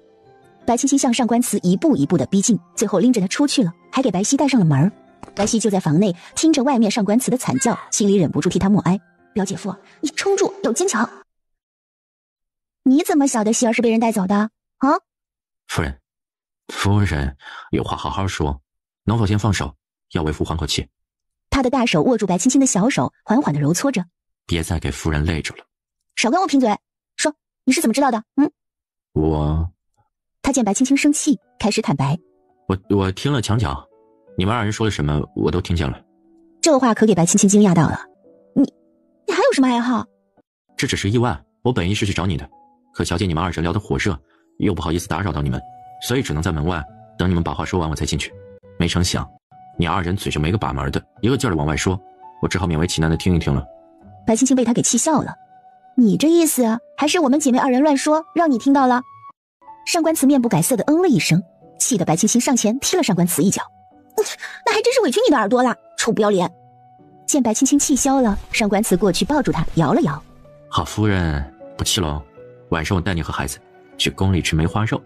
[SPEAKER 3] 白青青向上官慈一步一步的逼近，最后拎着他出去了，还给白皙带上了门。白皙就在房内听着外面上官慈的惨叫，心里忍不住替他默哀。表姐夫，你撑住，要坚强。你怎么晓得希儿是被人带走的啊？
[SPEAKER 1] 夫人有话好好说，能否先放手，要为夫缓口气。
[SPEAKER 3] 他的大手握住白青青的小手，缓缓的揉搓着。
[SPEAKER 1] 别再给夫人累着了。
[SPEAKER 3] 少跟我贫嘴，说你是怎么知道的？他见白青青生气，开始坦白。
[SPEAKER 1] 我听了墙角，你们2人说了什么，我都听见了。
[SPEAKER 3] 这话可给白青青惊讶到了。你还有什么爱好？
[SPEAKER 1] 这只是意外，我本意是去找你的，可瞧见你们2人聊得火热，又不好意思打扰到你们，所以只能在门外等你们把话说完我才进去。没成想你2人嘴就没个把门的，一个劲儿的往外说，我只好勉为其难的听一听了。
[SPEAKER 3] 白青青被他给气笑了。你这意思还是我们姐妹2人乱说，让你听到了？上官慈面不改色的了一声，气得白青青上前踢了上官慈一脚。那还真是委屈你的耳朵了，臭不要脸。见白青青气消了，上官慈过去抱住她，摇了摇。
[SPEAKER 1] 好夫人，不气喽，晚上我带你和孩子去宫里吃梅花肉。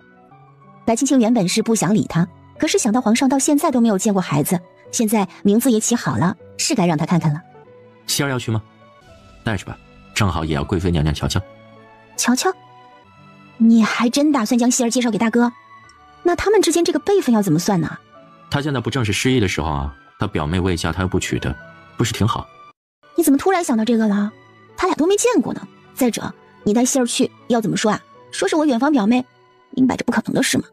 [SPEAKER 3] 白青青原本是不想理他，可是想到皇上到现在都没有见过孩子，现在名字也起好了，是该让他看看了。
[SPEAKER 1] 希儿要去吗？带着吧，正好也要贵妃娘娘瞧瞧。
[SPEAKER 3] 瞧瞧？你还真打算将希儿介绍给大哥？那他们之间这个辈分要怎么算呢？
[SPEAKER 1] 他现在不正是失忆的时候啊，他表妹未嫁他又不娶的，不是挺好？
[SPEAKER 3] 你怎么突然想到这个了？他俩都没见过呢。再者，你带希儿去要怎么说啊？说是我远房表妹，明摆着不可能的事嘛。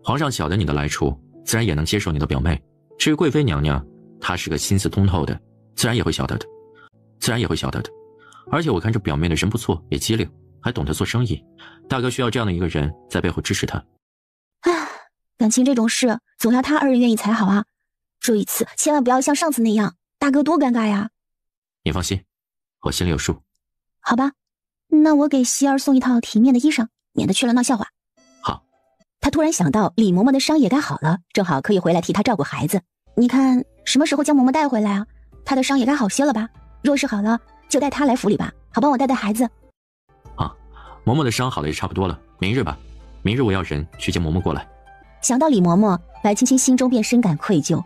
[SPEAKER 1] 皇上晓得你的来处，自然也能接受你的表妹。至于贵妃娘娘，她是个心思通透的，自然也会晓得的。而且我看这表妹的人不错，也机灵，还懂得做生意。大哥需要这样的一个人在背后支持他。
[SPEAKER 3] 感情这种事总要他2人愿意才好啊。这一次千万不要像上次那样，大哥多尴尬呀。
[SPEAKER 1] 你放心，我心里有数。
[SPEAKER 3] 好吧，那我给希儿送一套体面的衣裳，免得去了闹笑话。
[SPEAKER 1] 好。
[SPEAKER 3] 他突然想到李嬷嬷的伤也该好了，正好可以回来替她照顾孩子。你看什么时候将嬷嬷带回来啊？她的伤也该好些了吧？若是好了，就带她来府里吧，好帮我带带孩子。
[SPEAKER 1] 嬷嬷的伤好了也差不多了，明日吧，明日我要人去接嬷嬷过来。
[SPEAKER 3] 想到李嬷嬷，白青青心中便深感愧疚。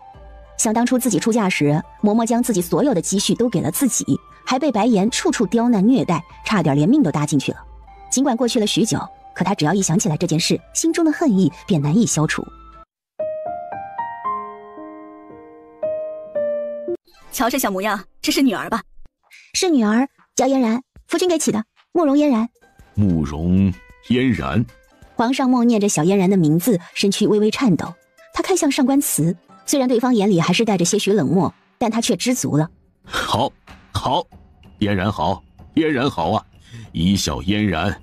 [SPEAKER 3] 想当初自己出嫁时，嬷嬷将自己所有的积蓄都给了自己，还被白岩处处刁难虐待，差点连命都搭进去了。尽管过去了许久，可他只要一想起来这件事，心中的恨意便难以消除。
[SPEAKER 7] 瞧这小模样，这是女儿吧？
[SPEAKER 3] 是女儿，叫嫣然，夫君给起的，慕容嫣然。
[SPEAKER 2] 慕容嫣然。
[SPEAKER 3] 皇上默念着小嫣然的名字，身躯微微颤抖。他看向上官慈，虽然对方眼里还是带着些许冷漠，但他却知足了。
[SPEAKER 2] 好，好，嫣然好，嫣然好啊，一笑嫣然。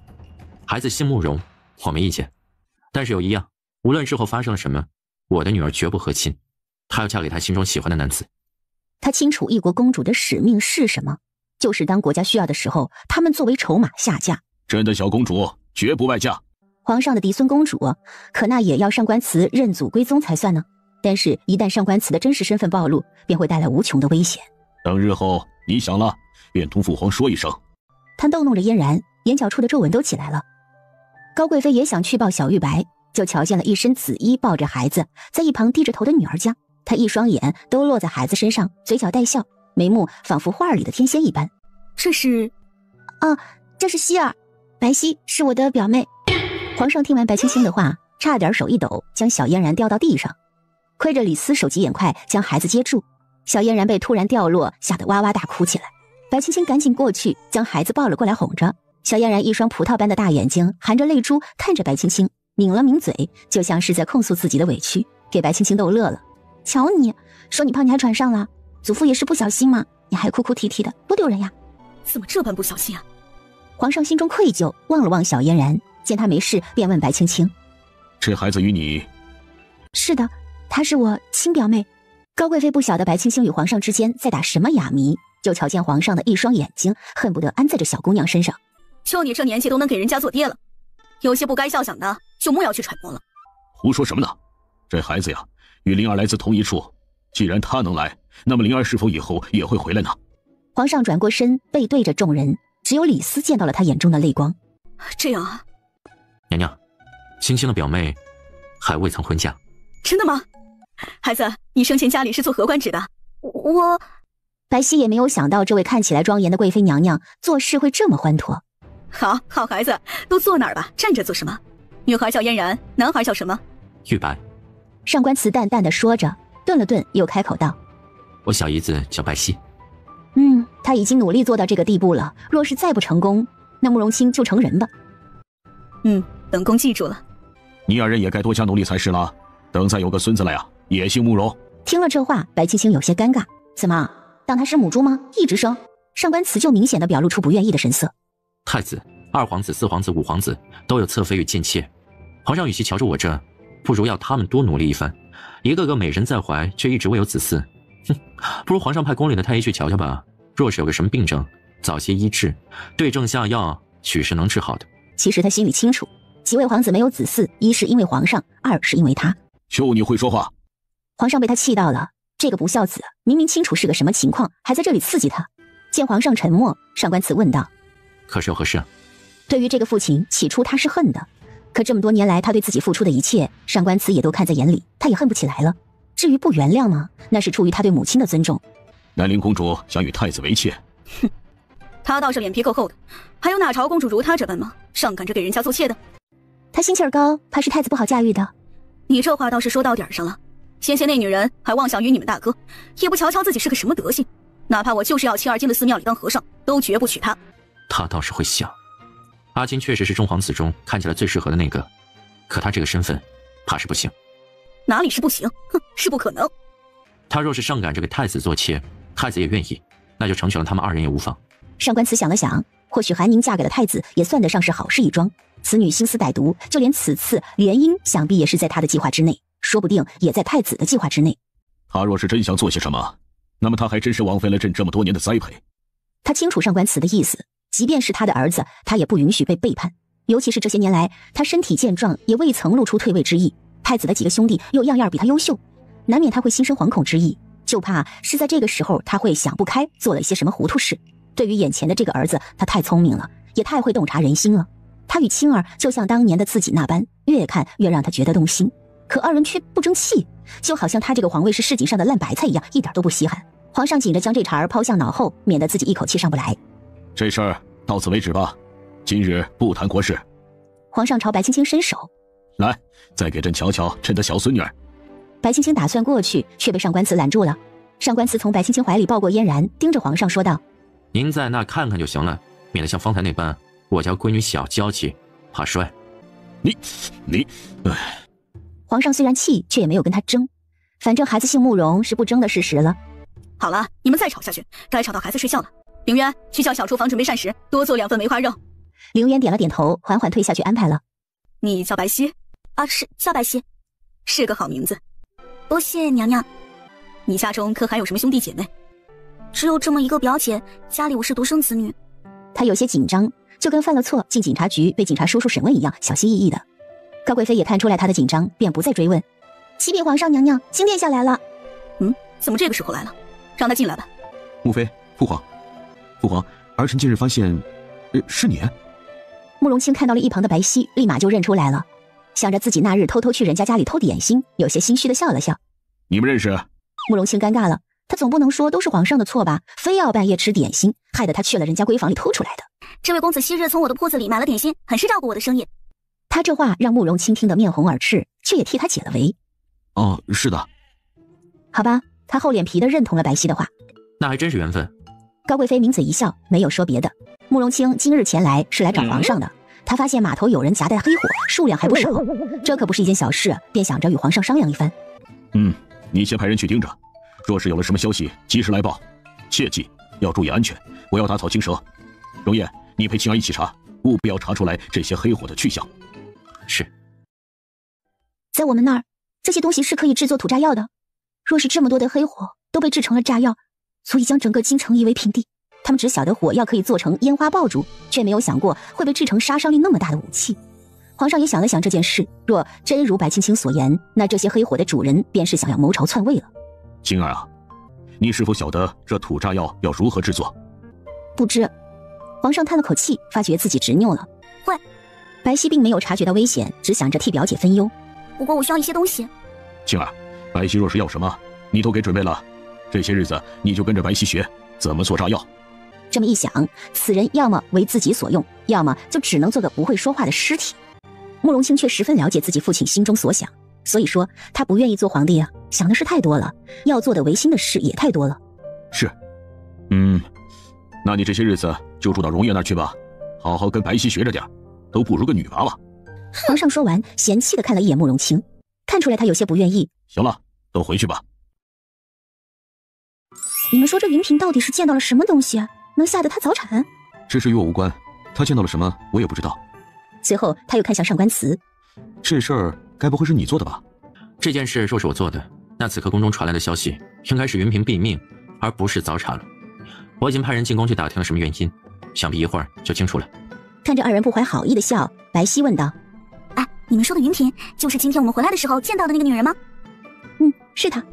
[SPEAKER 1] 孩子姓慕容，我没意见，但是有一样，无论之后发生了什么，我的女儿绝不和亲，她要嫁给她心中喜欢的男子。
[SPEAKER 3] 他清楚一国公主的使命是什么，就是当国家需要的时候，他们作为筹码下嫁。
[SPEAKER 2] 朕的小公主绝不外嫁。
[SPEAKER 3] 皇上的嫡孙公主，可那也要上官慈认祖归宗才算呢。但是，一旦上官慈的真实身份暴露，便会带来无穷的危险。
[SPEAKER 2] 等日后你想了，便同父皇说一声。
[SPEAKER 3] 他逗弄着嫣然，眼角处的皱纹都起来了。高贵妃也想去抱小玉白，就瞧见了一身紫衣抱着孩子，在一旁低着头的女儿家。她一双眼都落在孩子身上，嘴角带笑，眉目仿佛画里的天仙一般。
[SPEAKER 7] 这是……
[SPEAKER 3] 这是希儿，白皙是我的表妹。皇上听完白青青的话，差点手一抖，将小嫣然掉到地上。亏着李斯手疾眼快，将孩子接住，小嫣然被突然掉落吓得哇哇大哭起来。白青青赶紧过去将孩子抱了过来哄着。小嫣然一双葡萄般的大眼睛含着泪珠看着白青青，抿了抿嘴，就像是在控诉自己的委屈，给白青青逗乐了。瞧你说你胖，你还喘上了，祖父也是不小心嘛，你还哭哭啼啼的，多丢人呀！
[SPEAKER 7] 怎么这般不小心啊？
[SPEAKER 3] 皇上心中愧疚，望了望小嫣然，见她没事，便问白青青：“
[SPEAKER 2] 这孩子与你？”“
[SPEAKER 3] 是的，她是我亲表妹。”高贵妃不晓得白青青与皇上之间在打什么哑谜，就瞧见皇上的一双眼睛恨不得安在这小姑娘身上。
[SPEAKER 7] 就你这年纪都能给人家做爹了，有些不该肖想的就莫要去揣摩了。
[SPEAKER 2] 胡说什么呢？这孩子呀，与灵儿来自同一处，既然他能来，那么灵儿是否以后也会回来呢？
[SPEAKER 3] 皇上转过身，背对着众人，只有李斯见到了他眼中的泪光。
[SPEAKER 7] 这样啊？
[SPEAKER 1] 娘娘，青青的表妹还未曾婚嫁。
[SPEAKER 7] 真的吗？孩子，你生前家里是做何官职的？我……
[SPEAKER 3] 白皙也没有想到这位看起来庄严的贵妃娘娘做事会这么欢脱。
[SPEAKER 7] 好孩子，都坐那儿吧，站着做什么？女孩叫嫣然，男孩叫什么？
[SPEAKER 1] 玉白。
[SPEAKER 3] 上官慈淡淡的说着，顿了顿，又开口道：“
[SPEAKER 1] 我小姨子叫白皙。”
[SPEAKER 3] 他已经努力做到这个地步了，若是再不成功，那慕容清就成人吧。
[SPEAKER 7] 本宫记住了。
[SPEAKER 2] 你二人也该多加努力才是了，等再有个孙子来啊，也姓慕容。
[SPEAKER 3] 听了这话，白青青有些尴尬，怎么当他是母猪吗？一直生？上官慈就明显的表露出不愿意的神色。
[SPEAKER 1] 太子、二皇子、四皇子、五皇子都有侧妃与近妾，皇上与其瞧着我这，不如要他们多努力一番。一个个美人在怀，却一直未有子嗣，不如皇上派宫里的太医去瞧瞧吧。若是有个什么病症，早些医治，对症下药，许是能治好的。
[SPEAKER 3] 其实他心里清楚，几位皇子没有子嗣，一是因为皇上，二是因为他。
[SPEAKER 2] 就你会说话。
[SPEAKER 3] 皇上被他气到了，这个不孝子明明清楚是个什么情况，还在这里刺激他。见皇上沉默，上官慈问道：“
[SPEAKER 1] 可是有何事？”
[SPEAKER 3] 对于这个父亲，起初他是恨的，可这么多年来他对自己付出的一切，上官慈也都看在眼里，他也恨不起来了。至于不原谅吗？那是出于他对母亲的尊重。
[SPEAKER 2] 南陵公主想与太子为妾，
[SPEAKER 7] 他倒是脸皮够厚的，还有哪朝公主如他这般吗？上赶着给人家做妾的。
[SPEAKER 3] 他心气儿高，怕是太子不好驾驭的。
[SPEAKER 7] 你这话倒是说到点上了。先前那女人还妄想与你们大哥，也不瞧瞧自己是个什么德行，哪怕我就是要亲儿进了寺庙里当和尚，都绝不娶她。
[SPEAKER 1] 他倒是会想，阿金确实是众皇子中看起来最适合的那个，可他这个身份，怕是不行。
[SPEAKER 7] 哪里是不行？是不可能。
[SPEAKER 1] 他若是上赶着给太子做妾，太子也愿意，那就成全了他们二人也无妨。
[SPEAKER 3] 上官慈想了想，或许韩宁嫁给了太子，也算得上是好事一桩。此女心思歹毒，就连此次联姻，想必也是在他的计划之内，说不定也在太子的计划之内。
[SPEAKER 2] 他若是真想做些什么，那么他还真是枉费了朕这么多年的栽培。
[SPEAKER 3] 他清楚上官慈的意思，即便是他的儿子，他也不允许被背叛。尤其是这些年来，他身体健壮，也未曾露出退位之意。太子的几个兄弟又样样比他优秀，难免他会心生惶恐之意，就怕是在这个时候他会想不开，做了一些什么糊涂事。对于眼前的这个儿子，他太聪明了，也太会洞察人心了。他与青儿就像当年的自己那般，越看越让他觉得动心。可二人却不争气，就好像他这个皇位是市井上的烂白菜一样，一点都不稀罕。皇上紧着将这茬儿抛向脑后，免得自己一口气上不来。
[SPEAKER 2] 这事儿到此为止吧，今日不谈国事。
[SPEAKER 3] 皇上朝白青青伸手，
[SPEAKER 2] 来，再给朕瞧瞧朕的小孙女儿。
[SPEAKER 3] 白青青打算过去，却被上官慈拦住了。上官慈从白青青怀里抱过嫣然，盯着皇上说道：“
[SPEAKER 10] 您在那看看就行了，免得像方才那般，我家闺女小娇气，怕摔。”
[SPEAKER 2] 你，唉。
[SPEAKER 3] 皇上虽然气，却也没有跟他争，反正孩子姓慕容是不争的事实了。
[SPEAKER 7] 好了，你们再吵下去，该吵到孩子睡觉了。凌渊，去叫小厨房准备膳食，多做2份梅花肉。
[SPEAKER 3] 凌渊点了点头，缓缓退下去安排了。
[SPEAKER 7] 你叫白皙？
[SPEAKER 6] 啊，是叫白皙，
[SPEAKER 7] 是个好名字。
[SPEAKER 6] 多谢娘娘。
[SPEAKER 7] 你家中可还有什么兄弟姐妹？
[SPEAKER 6] 只有这么一个表姐，家里我是独生子女。
[SPEAKER 3] 他有些紧张，就跟犯了错进警察局被警察叔叔审问一样，小心翼翼的。高贵妃也看出来他的紧张，便不再追问。启禀皇上娘娘，亲殿下来了。
[SPEAKER 7] 怎么这个时候来了？让他进来吧。
[SPEAKER 9] 穆妃，父皇，儿臣近日发现，是你。
[SPEAKER 3] 慕容清看到了一旁的白皙，立马就认出来了，想着自己那日偷偷去人家里偷点心，有些心虚的笑了笑。
[SPEAKER 2] 你们认识？
[SPEAKER 3] 慕容清尴尬了，他总不能说都是皇上的错吧，非要半夜吃点心，害得他去了人家闺房里偷出来的。
[SPEAKER 6] 这位公子昔日从我的铺子里买了点心，很是照顾我的生意。
[SPEAKER 3] 他这话让慕容清听得面红耳赤，却也替他解了围。
[SPEAKER 9] 哦，是的。
[SPEAKER 3] 好吧，他厚脸皮的认同了白皙的话。
[SPEAKER 10] 那还真是缘分。
[SPEAKER 3] 高贵妃抿嘴一笑，没有说别的。慕容清今日前来是来找皇上的，他发现码头有人夹带黑火，数量还不少，这可不是一件小事，便想着与皇上商量一番。
[SPEAKER 2] 你先派人去盯着，若是有了什么消息，及时来报，切记要注意安全，不要打草惊蛇。容叶，你陪青儿一起查，务必要查出来这些黑火的去向。
[SPEAKER 10] 是。
[SPEAKER 3] 在我们那儿，这些东西是可以制作土炸药的。若是这么多的黑火都被制成了炸药，足以将整个京城夷为平地。他们只晓得火药可以做成烟花爆竹，却没有想过会被制成杀伤力那么大的武器。皇上也想了想这件事，若真如白青青所言，那这些黑火的主人便是想要谋朝篡位了。
[SPEAKER 2] 青儿啊，你是否晓得这土炸药要如何制作？
[SPEAKER 3] 不知。皇上叹了口气，发觉自己执拗了。
[SPEAKER 6] 会。
[SPEAKER 3] 白皙并没有察觉到危险，只想着替表姐分忧。
[SPEAKER 6] 不过我需要一些东西。
[SPEAKER 2] 青儿，白皙若是要什么，你都给准备了。这些日子你就跟着白皙学怎么做炸药。
[SPEAKER 3] 这么一想，此人要么为自己所用，要么就只能做个不会说话的尸体。慕容清却十分了解自己父亲心中所想，所以说他不愿意做皇帝啊，想的事太多了，要做的违心的事也太多了。
[SPEAKER 2] 是。那你这些日子就住到容叶那儿去吧，好好跟白皙学着点，都不如个女娃娃。
[SPEAKER 3] 皇上说完，嫌弃的看了一眼慕容清，看出来他有些不愿意。
[SPEAKER 2] 行了，都回去吧。
[SPEAKER 3] 你们说这云嫔到底是见到了什么东西啊，能吓得她早产？
[SPEAKER 9] 这事与我无关，她见到了什么我也不知道。
[SPEAKER 3] 随后他又看向上官慈，
[SPEAKER 9] 这事儿该不会是你做的吧？
[SPEAKER 10] 这件事若是我做的，那此刻宫中传来的消息应该是云嫔毙命，而不是早产了。我已经派人进宫去打听了什么原因，想必一会儿就清楚了。
[SPEAKER 3] 看着二人不怀好意的笑，白皙问道：
[SPEAKER 6] 哎，你们说的云嫔就是今天我们回来的时候见到的那个女人吗？
[SPEAKER 3] 是她。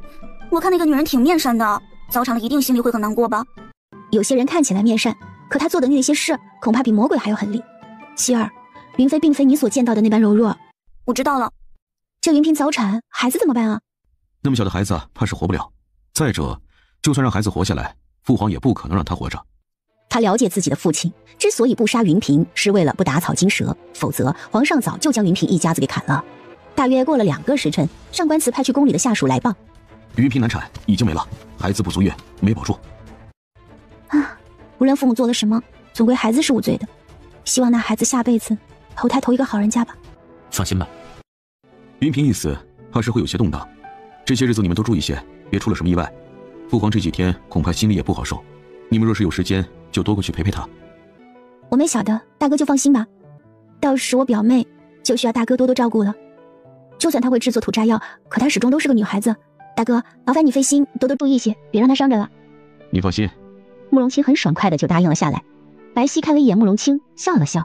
[SPEAKER 6] 我看那个女人挺面善的，早产了一定心里会很难过吧。
[SPEAKER 3] 有些人看起来面善，可她做的那些事恐怕比魔鬼还要狠厉。希儿，云妃并非你所见到的那般柔弱。
[SPEAKER 6] 我知道了。
[SPEAKER 3] 这云嫔早产，孩子怎么办啊？
[SPEAKER 9] 那么小的孩子怕是活不了。再者，就算让孩子活下来，父皇也不可能让他活着。
[SPEAKER 3] 他了解自己的父亲之所以不杀云嫔，是为了不打草惊蛇，否则皇上早就将云嫔一家子给砍了。大约过了2个时辰，上官慈派去宫里的下属来报，
[SPEAKER 9] 云嫔难产，已经没了，孩子不足月，没保住。
[SPEAKER 3] 无论父母做了什么，总归孩子是无罪的。希望那孩子下辈子投胎投一个好人家吧。
[SPEAKER 10] 放心吧。
[SPEAKER 9] 云嫔一死，怕是会有些动荡。这些日子你们都注意些，别出了什么意外。父皇这几天恐怕心里也不好受。你们若是有时间，就多过去陪陪他。
[SPEAKER 3] 我们晓得，大哥就放心吧。倒是我表妹，就需要大哥多多照顾了。就算她会制作土炸药，可她始终都是个女孩子。大哥，麻烦你费心，多多注意些，别让她伤着了。
[SPEAKER 9] 你放心。
[SPEAKER 3] 慕容清很爽快的就答应了下来。白皙看了一眼慕容清，笑了笑。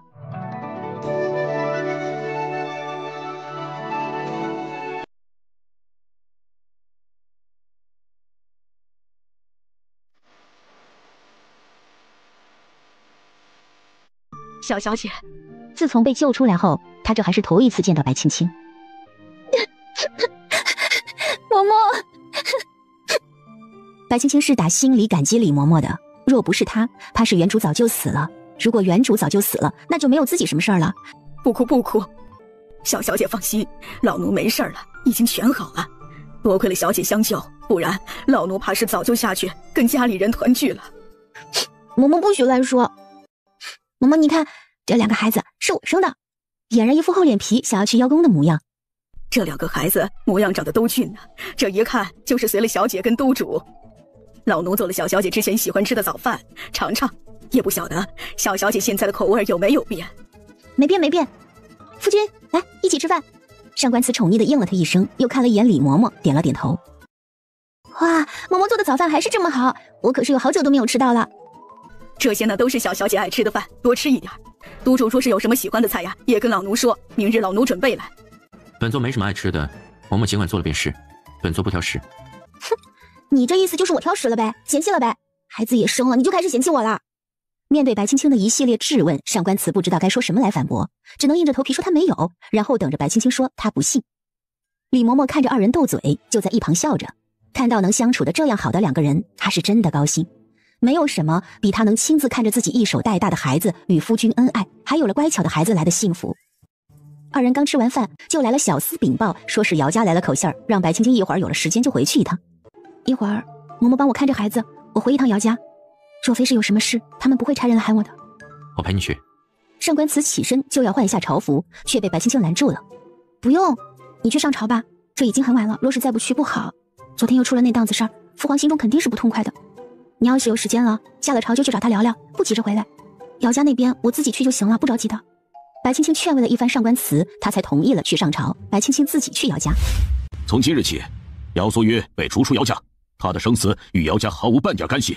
[SPEAKER 5] 小小姐，
[SPEAKER 3] 自从被救出来后，她这还是头一次见到白青青。
[SPEAKER 6] 嬷嬷，
[SPEAKER 3] 白青青是打心里感激李嬷嬷的，若不是她，怕是原主早就死了。如果原主早就死了，那就没有自己什么事儿了。
[SPEAKER 7] 不哭不哭，小小姐放心，老奴没事了，已经全好了。多亏了小姐相救，不然老奴怕是早就下去跟家里人团聚了。
[SPEAKER 3] 嬷嬷不许乱说。嬷嬷，你看这2个孩子是我生的，俨然一副厚脸皮想要去邀功的模样。
[SPEAKER 7] 这2个孩子模样长得都俊呢，这一看就是随了小姐跟督主。老奴做了小小姐之前喜欢吃的早饭，尝尝，也不晓得小小姐现在的口味有没有变。
[SPEAKER 3] 没变没变。夫君，来一起吃饭。上官慈宠溺的应了他一声，又看了一眼李嬷嬷，点了点头。哇，嬷嬷做的早饭还是这么好，我可是有好久都没有吃到了。
[SPEAKER 7] 这些呢都是小小姐爱吃的饭，多吃一点。督主说是有什么喜欢的菜呀，也跟老奴说，明日老奴准备来。
[SPEAKER 1] 本座没什么爱吃的，嬷嬷尽管做了便是，本座不挑食。
[SPEAKER 3] 哼，你这意思就是我挑食了呗，嫌弃了呗？孩子也生了，你就开始嫌弃我了？面对白青青的一系列质问，上官慈不知道该说什么来反驳，只能硬着头皮说他没有，然后等着白青青说他不信。李嬷嬷看着2人斗嘴，就在一旁笑着，看到能相处的这样好的2个人，她是真的高兴。没有什么比她能亲自看着自己一手带大的孩子与夫君恩爱，还有了乖巧的孩子来的幸福。2人刚吃完饭，就来了小厮禀报，说是姚家来了口信儿，让白青青一会儿有了时间就回去一趟。一会儿嬷嬷帮我看着孩子，我回一趟姚家。若非是有什么事，他们不会差人来喊我的。
[SPEAKER 1] 我陪你去。
[SPEAKER 3] 上官慈起身就要换下朝服，却被白青青拦住了。不用，你去上朝吧，这已经很晚了，若是再不去不好。昨天又出了那档子事儿，父皇心中肯定是不痛快的。你要是有时间了，下了朝就去找他聊聊，不急着回来。姚家那边我自己去就行了，不着急的。白青青劝慰了一番上官慈，他才同意了去上朝。白青青自己去姚家。
[SPEAKER 2] 从今日起，姚素玉被逐出姚家，他的生死与姚家毫无半点干系。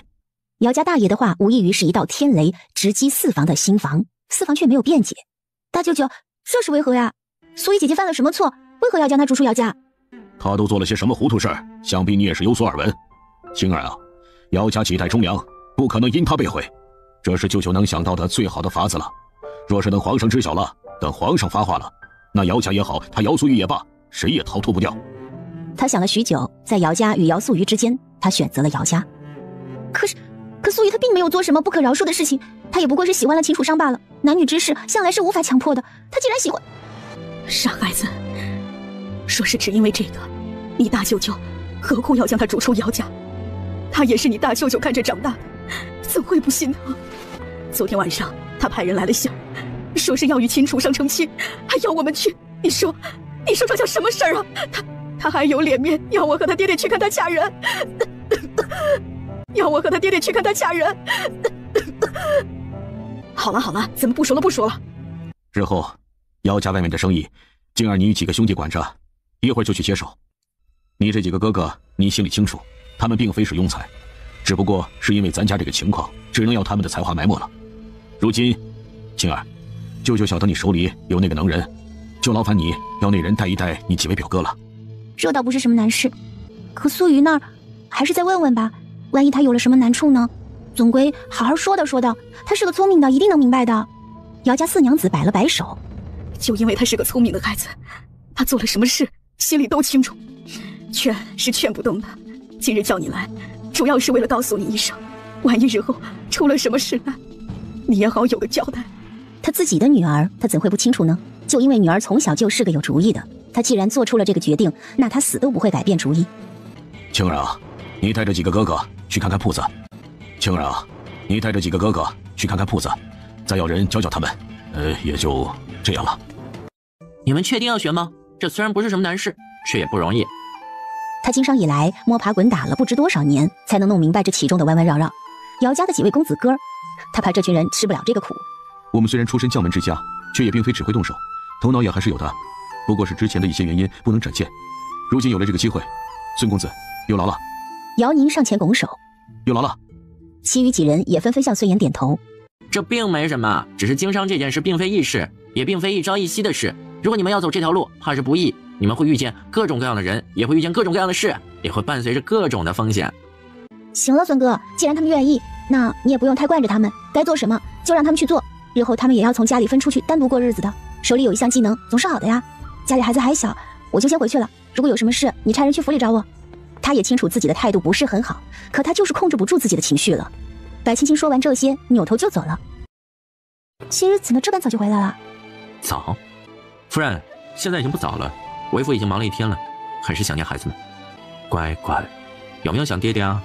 [SPEAKER 3] 姚家大爷的话无异于是一道天雷，直击四房的心房。四房却没有辩解。大舅舅，这是为何呀？素玉姐姐犯了什么错？为何要将她逐出姚家？
[SPEAKER 2] 他都做了些什么糊涂事儿？想必你也是有所耳闻。青儿啊，姚家几代忠良，不可能因他被毁，这是舅舅能想到的最好的法子了。若是等皇上知晓了，等皇上发话了，那姚家也好，他姚素玉也罢，谁也逃脱不掉。
[SPEAKER 3] 他想了许久，在姚家与姚素玉之间，他选择了姚家。可素玉她并没有做什么不可饶恕的事情，她也不过是喜欢了秦楚商罢了。男女之事向来是无法强迫的，她既然喜欢……
[SPEAKER 7] 傻孩子，说是只因为这个，你大舅舅何苦要将他逐出姚家？他也是你大舅舅看着长大的，怎会不信呢？昨天晚上他派人来了信儿，说是要与秦楚商成亲，还要我们去。你说这叫什么事儿啊？他还有脸面要我和他爹爹去看他嫁人，要我和他爹爹去看他嫁人。好了，咱们不说了。
[SPEAKER 2] 日后姚家外面的生意，静儿你与几个兄弟管着，一会儿就去接手。你这几个哥哥，你心里清楚，他们并非是庸才，只不过是因为咱家这个情况，只能要他们的才华埋没了。如今，静儿，舅舅晓得你手里有那个能人，就劳烦你要那人带一带你几位表哥了。
[SPEAKER 3] 这倒不是什么难事，可素瑜那儿还是再问问吧，万一他有了什么难处呢？总归好好说道，他是个聪明的，一定能明白的。姚家四娘子摆了摆手，
[SPEAKER 7] 就因为他是个聪明的孩子，他做了什么事心里都清楚，劝是劝不动的。今日叫你来，主要是为了告诉你一声，万一日后出了什么事来，你也好有个交代。
[SPEAKER 3] 他自己的女儿，他怎会不清楚呢？就因为女儿从小就是个有主意的，他既然做出了这个决定，那他死都不会改变主意。
[SPEAKER 2] 青儿啊，你带着几个哥哥去看看铺子。青儿啊，你带着几个哥哥去看看铺子，再要人教教他们。也就这样了。
[SPEAKER 10] 你们确定要学吗？这虽然不是什么难事，却也不容易。
[SPEAKER 3] 他经商以来摸爬滚打了不知多少年，才能弄明白这其中的弯弯绕绕。姚家的几位公子哥，他怕这群人吃不了这个苦。
[SPEAKER 9] 我们虽然出身将门之家，却也并非只会动手，头脑也还是有的，不过是之前的一些原因不能展现。如今有了这个机会，孙公子有劳了。
[SPEAKER 3] 姚宁上前拱手，
[SPEAKER 9] 有劳了。
[SPEAKER 3] 其余几人也纷纷向孙岩点头。
[SPEAKER 10] 这并没什么，只是经商这件事并非易事，也并非一朝一夕的事。如果你们要走这条路，怕是不易。你们会遇见各种各样的人，也会遇见各种各样的事，也会伴随着各种的风险。
[SPEAKER 3] 行了，孙哥，既然他们愿意，那你也不用太惯着他们，该做什么就让他们去做。日后他们也要从家里分出去单独过日子的，手里有一项技能总是好的呀。家里孩子还小，我就先回去了。如果有什么事，你差人去府里找我。他也清楚自己的态度不是很好，可他就是控制不住自己的情绪了。白青青说完这些，扭头就走了。些日怎么这般早就回来了？
[SPEAKER 10] 早，夫人，现在已经不早了，为夫已经忙了一天了，很是想念孩子们。乖乖，有没有想爹爹啊？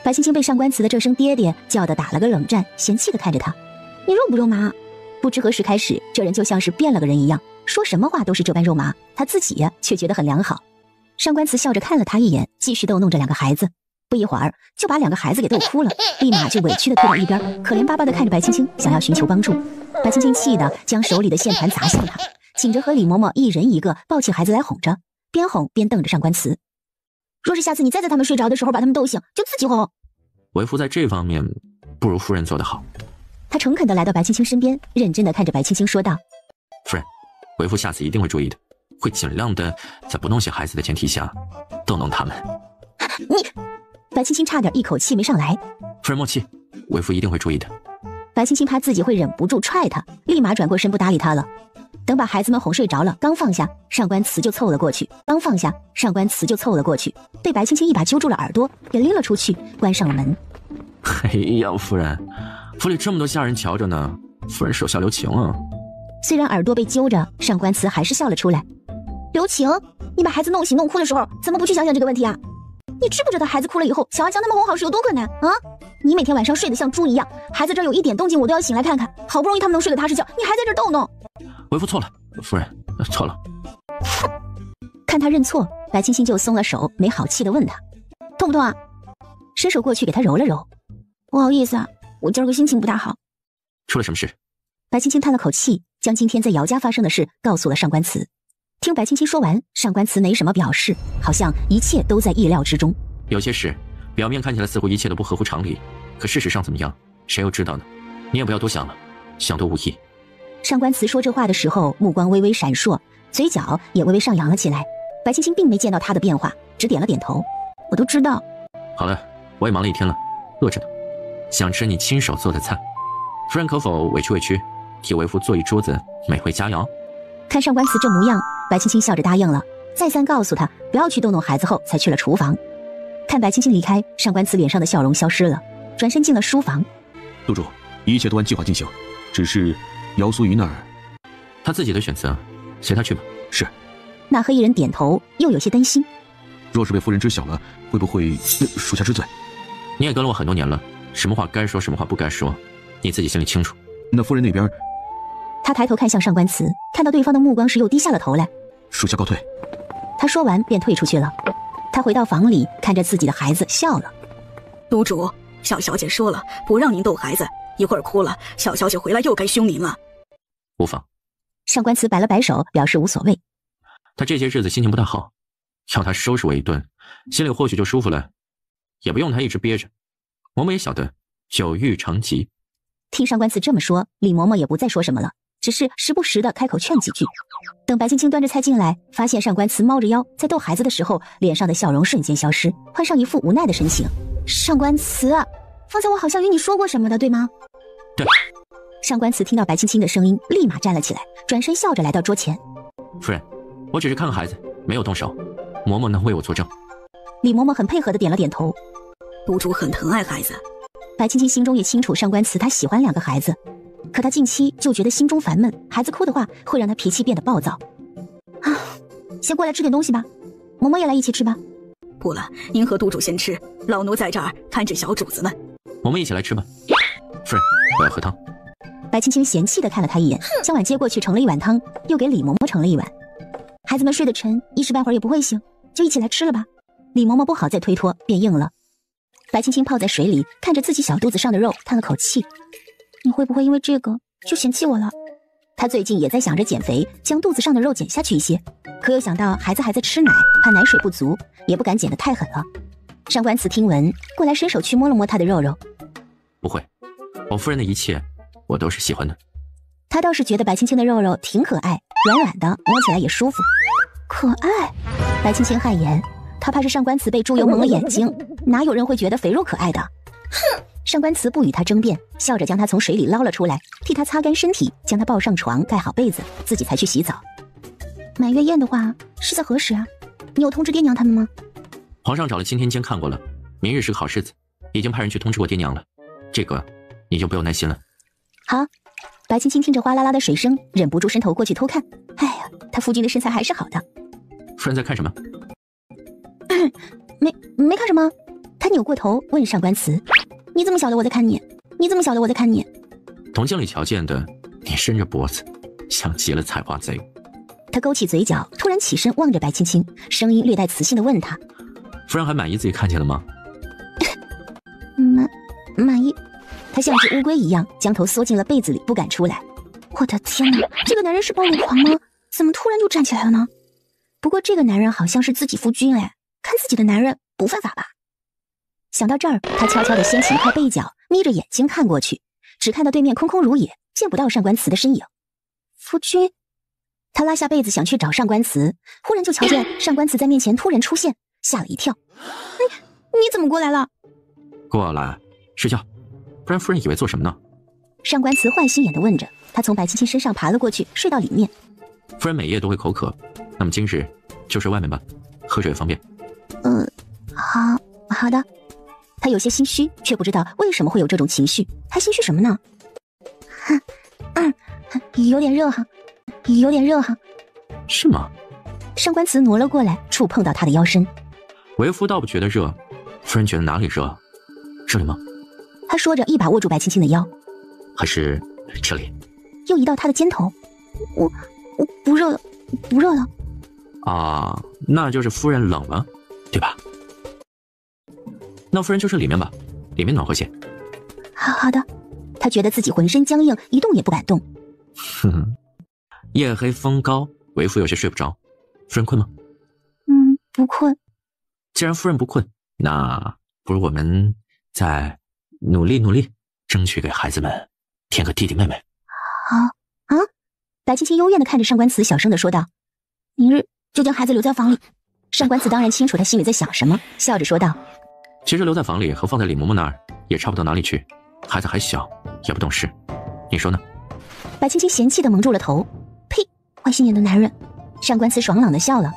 [SPEAKER 3] 白青青被上官慈的这声爹爹叫得打了个冷战，嫌弃地看着他：“你肉不肉麻？”不知何时开始，这人就像是变了个人一样，说什么话都是这般肉麻，他自己却觉得很良好。上官慈笑着看了他一眼，继续逗弄着两个孩子，不一会儿就把两个孩子给逗哭了，立马就委屈地退到一边，可怜巴巴地看着白青青，想要寻求帮助。白青青气得将手里的线盘砸向他，紧着和李嬷嬷一人一个抱起孩子来哄着，边哄边瞪着上官慈。若是下次你再在他们睡着的时候把他们逗醒，就自己哄。
[SPEAKER 10] 为夫在这方面不如夫人做得好。
[SPEAKER 3] 他诚恳地来到白青青身边，认真地看着白青青说道：“
[SPEAKER 10] 夫人，为夫下次一定会注意的，会尽量的在不弄醒孩子的前提下逗弄他们。”
[SPEAKER 3] 你，白青青差点一口气没上来。
[SPEAKER 10] 夫人莫气，为夫一定会注意的。
[SPEAKER 3] 白青青怕自己会忍不住踹他，立马转过身不搭理他了。等把孩子们哄睡着了，刚放下，上官慈就凑了过去。被白青青一把揪住了耳朵，给拎了出去，关上了门。
[SPEAKER 10] 哎呀，夫人，府里这么多下人瞧着呢，夫人手下留情啊。
[SPEAKER 3] 虽然耳朵被揪着，上官慈还是笑了出来。留情？你把孩子弄醒弄哭的时候，怎么不去想想这个问题啊？你知不知道孩子哭了以后，想要将他们哄好是有多困难啊？你每天晚上睡得像猪一样，孩子这儿有一点动静我都要醒来看看，好不容易他们能睡个踏实觉，你还在这儿逗弄。
[SPEAKER 10] 为夫错了，夫人错了。
[SPEAKER 3] 看他认错，白青青就松了手，没好气地问他：“痛不痛啊？”伸手过去给他揉了揉。不好意思啊，我今儿个心情不大好。
[SPEAKER 10] 出了什么事？
[SPEAKER 3] 白青青叹了口气，将今天在姚家发生的事告诉了上官慈。听白青青说完，上官慈没什么表示，好像一切都在意料之中。
[SPEAKER 10] 有些事表面看起来似乎一切都不合乎常理，可事实上怎么样，谁又知道呢？你也不要多想了，想多无益。
[SPEAKER 3] 上官慈说这话的时候，目光微微闪烁，嘴角也微微上扬了起来。白青青并没见到他的变化，只点了点头。我都知道。
[SPEAKER 10] 好了，我也忙了一天了，饿着呢，想吃你亲手做的菜。夫人可否委屈，替为夫做一桌子美味佳肴？
[SPEAKER 3] 看上官慈这模样，白青青笑着答应了，再三告诉他不要去逗弄孩子后，才去了厨房。看白青青离开，上官慈脸上的笑容消失了，转身进了书房。
[SPEAKER 9] 督主，一切都按计划进行，只是姚苏瑜那儿，
[SPEAKER 10] 他自己的选择，随他去吧。
[SPEAKER 9] 是。
[SPEAKER 3] 那黑衣人点头，又有些担心。
[SPEAKER 9] 若是被夫人知晓了，会不会属下知罪？
[SPEAKER 10] 你也跟了我很多年了，什么话该说，什么话不该说，你自己心里清楚。
[SPEAKER 9] 那夫人那边，
[SPEAKER 3] 他抬头看向上官慈，看到对方的目光时又低下了头来。
[SPEAKER 9] 属下告退。
[SPEAKER 3] 他说完便退出去了。他回到房里，看着自己的孩子笑了。
[SPEAKER 7] 督主，小小姐说了，不让您逗孩子，一会儿哭了，小小姐回来又该凶您了。
[SPEAKER 10] 无妨。
[SPEAKER 3] 上官慈摆了摆手，表示无所谓。
[SPEAKER 10] 他这些日子心情不大好，要他收拾我一顿，心里或许就舒服了，也不用他一直憋着。嬷嬷也晓得久欲长疾。
[SPEAKER 3] 听上官慈这么说，李嬷嬷也不再说什么了，只是时不时的开口劝几句。等白青青端着菜进来，发现上官慈猫着腰在逗孩子的时候，脸上的笑容瞬间消失，换上一副无奈的神情。上官慈，方才我好像与你说过什么的，对吗？
[SPEAKER 10] 对。
[SPEAKER 3] 上官慈听到白青青的声音，立马站了起来，转身笑着来到桌前。
[SPEAKER 10] 夫人，我只是看看孩子，没有动手，嬷嬷能为我作证。
[SPEAKER 3] 李嬷嬷很配合的点了点头。
[SPEAKER 7] 督主很疼爱孩子。
[SPEAKER 3] 白青青心中也清楚上官慈她喜欢两个孩子，可她近期就觉得心中烦闷，孩子哭的话会让她脾气变得暴躁。先过来吃点东西吧，嬷嬷也来一起吃吧。
[SPEAKER 7] 不了，您和督主先吃，老奴在这儿看着小主子们。
[SPEAKER 10] 我们一起来吃吧。夫人，我要喝汤。
[SPEAKER 3] 白青青嫌弃的看了他一眼，将碗接过去盛了一碗汤，又给李嬷嬷盛了一碗。孩子们睡得沉，一时半会儿也不会醒，就一起来吃了吧。李嬷嬷不好再推脱，便应了。白青青泡在水里，看着自己小肚子上的肉，叹了口气。你会不会因为这个就嫌弃我了？她最近也在想着减肥，将肚子上的肉减下去一些，可又想到孩子还在吃奶，怕奶水不足，也不敢减得太狠了。上官慈听闻，过来伸手去摸了摸她的肉肉。
[SPEAKER 10] 不会，我夫人的一切我都是喜欢的。
[SPEAKER 3] 他倒是觉得白青青的肉肉挺可爱，软软的，摸起来也舒服。可爱？白青青汗颜，她怕是上官慈被猪油蒙了眼睛，哪有人会觉得肥肉可爱的？哼！上官慈不与他争辩，笑着将他从水里捞了出来，替他擦干身体，将他抱上床，盖好被子，自己才去洗澡。满月宴的话是在何时啊？你有通知爹娘他们吗？
[SPEAKER 10] 皇上找了钦天监看过了，明日是个好日子，已经派人去通知过爹娘了，这个你就不用担心了。
[SPEAKER 3] 好，白青青听着哗啦啦的水声，忍不住伸头过去偷看。哎呀，她夫君的身材还是好的。
[SPEAKER 10] 夫人在看什么？
[SPEAKER 3] 没看什么。她扭过头问上官慈：“你怎么晓得我在看你？你怎么晓得我在看你？”
[SPEAKER 10] 从镜里瞧见的，你伸着脖子，像极了采花贼。
[SPEAKER 3] 他勾起嘴角，突然起身望着白青青，声音略带磁性地问他：“
[SPEAKER 10] 夫人还满意自己看见了吗？”
[SPEAKER 3] 满意。他像只乌龟一样将头缩进了被子里，不敢出来。我的天哪，这个男人是暴露狂吗？怎么突然就站起来了呢？不过这个男人好像是自己夫君哎，看自己的男人不犯法吧？想到这儿，他悄悄地掀起一块被角，眯着眼睛看过去，只看到对面空空如也，见不到上官慈的身影。夫君。他拉下被子想去找上官慈，忽然就瞧见上官慈在面前突然出现，吓了一跳。你怎么过来了？
[SPEAKER 10] 过来睡觉，不然夫人以为做什么呢？
[SPEAKER 3] 上官慈坏心眼地问着。他从白青青身上爬了过去，睡到里面。
[SPEAKER 10] 夫人每夜都会口渴，那么今日就睡外面吧，喝水也方便。
[SPEAKER 3] 好的。他有些心虚，却不知道为什么会有这种情绪。他心虚什么呢？有点热哈。
[SPEAKER 10] 是吗？
[SPEAKER 3] 上官慈挪了过来，触碰到他的腰身。
[SPEAKER 10] 为夫倒不觉得热，夫人觉得哪里热？这里吗？
[SPEAKER 3] 他说着一把握住白青青的腰。
[SPEAKER 10] 还是这里？
[SPEAKER 3] 又移到他的肩头。我不热了。
[SPEAKER 10] 啊，那就是夫人冷了，对吧？那夫人就睡里面吧，里面暖和些。
[SPEAKER 3] 好的。他觉得自己浑身僵硬，一动也不敢动。
[SPEAKER 10] 夜黑风高，为夫有些睡不着。夫人困吗？
[SPEAKER 3] 不困。
[SPEAKER 10] 既然夫人不困，那不如我们再努力，争取给孩子们添个弟弟妹妹。
[SPEAKER 3] 好。白青青幽怨地看着上官慈，小声地说道：“明日就将孩子留在房里。”上官慈当然清楚他心里在想什么，笑着说道：“
[SPEAKER 10] 其实留在房里和放在李嬷嬷那儿也差不到哪里去，孩子还小，也不懂事，你说呢？”
[SPEAKER 3] 白青青嫌弃地蒙住了头。呸，坏心眼的男人。上官慈爽朗地笑了。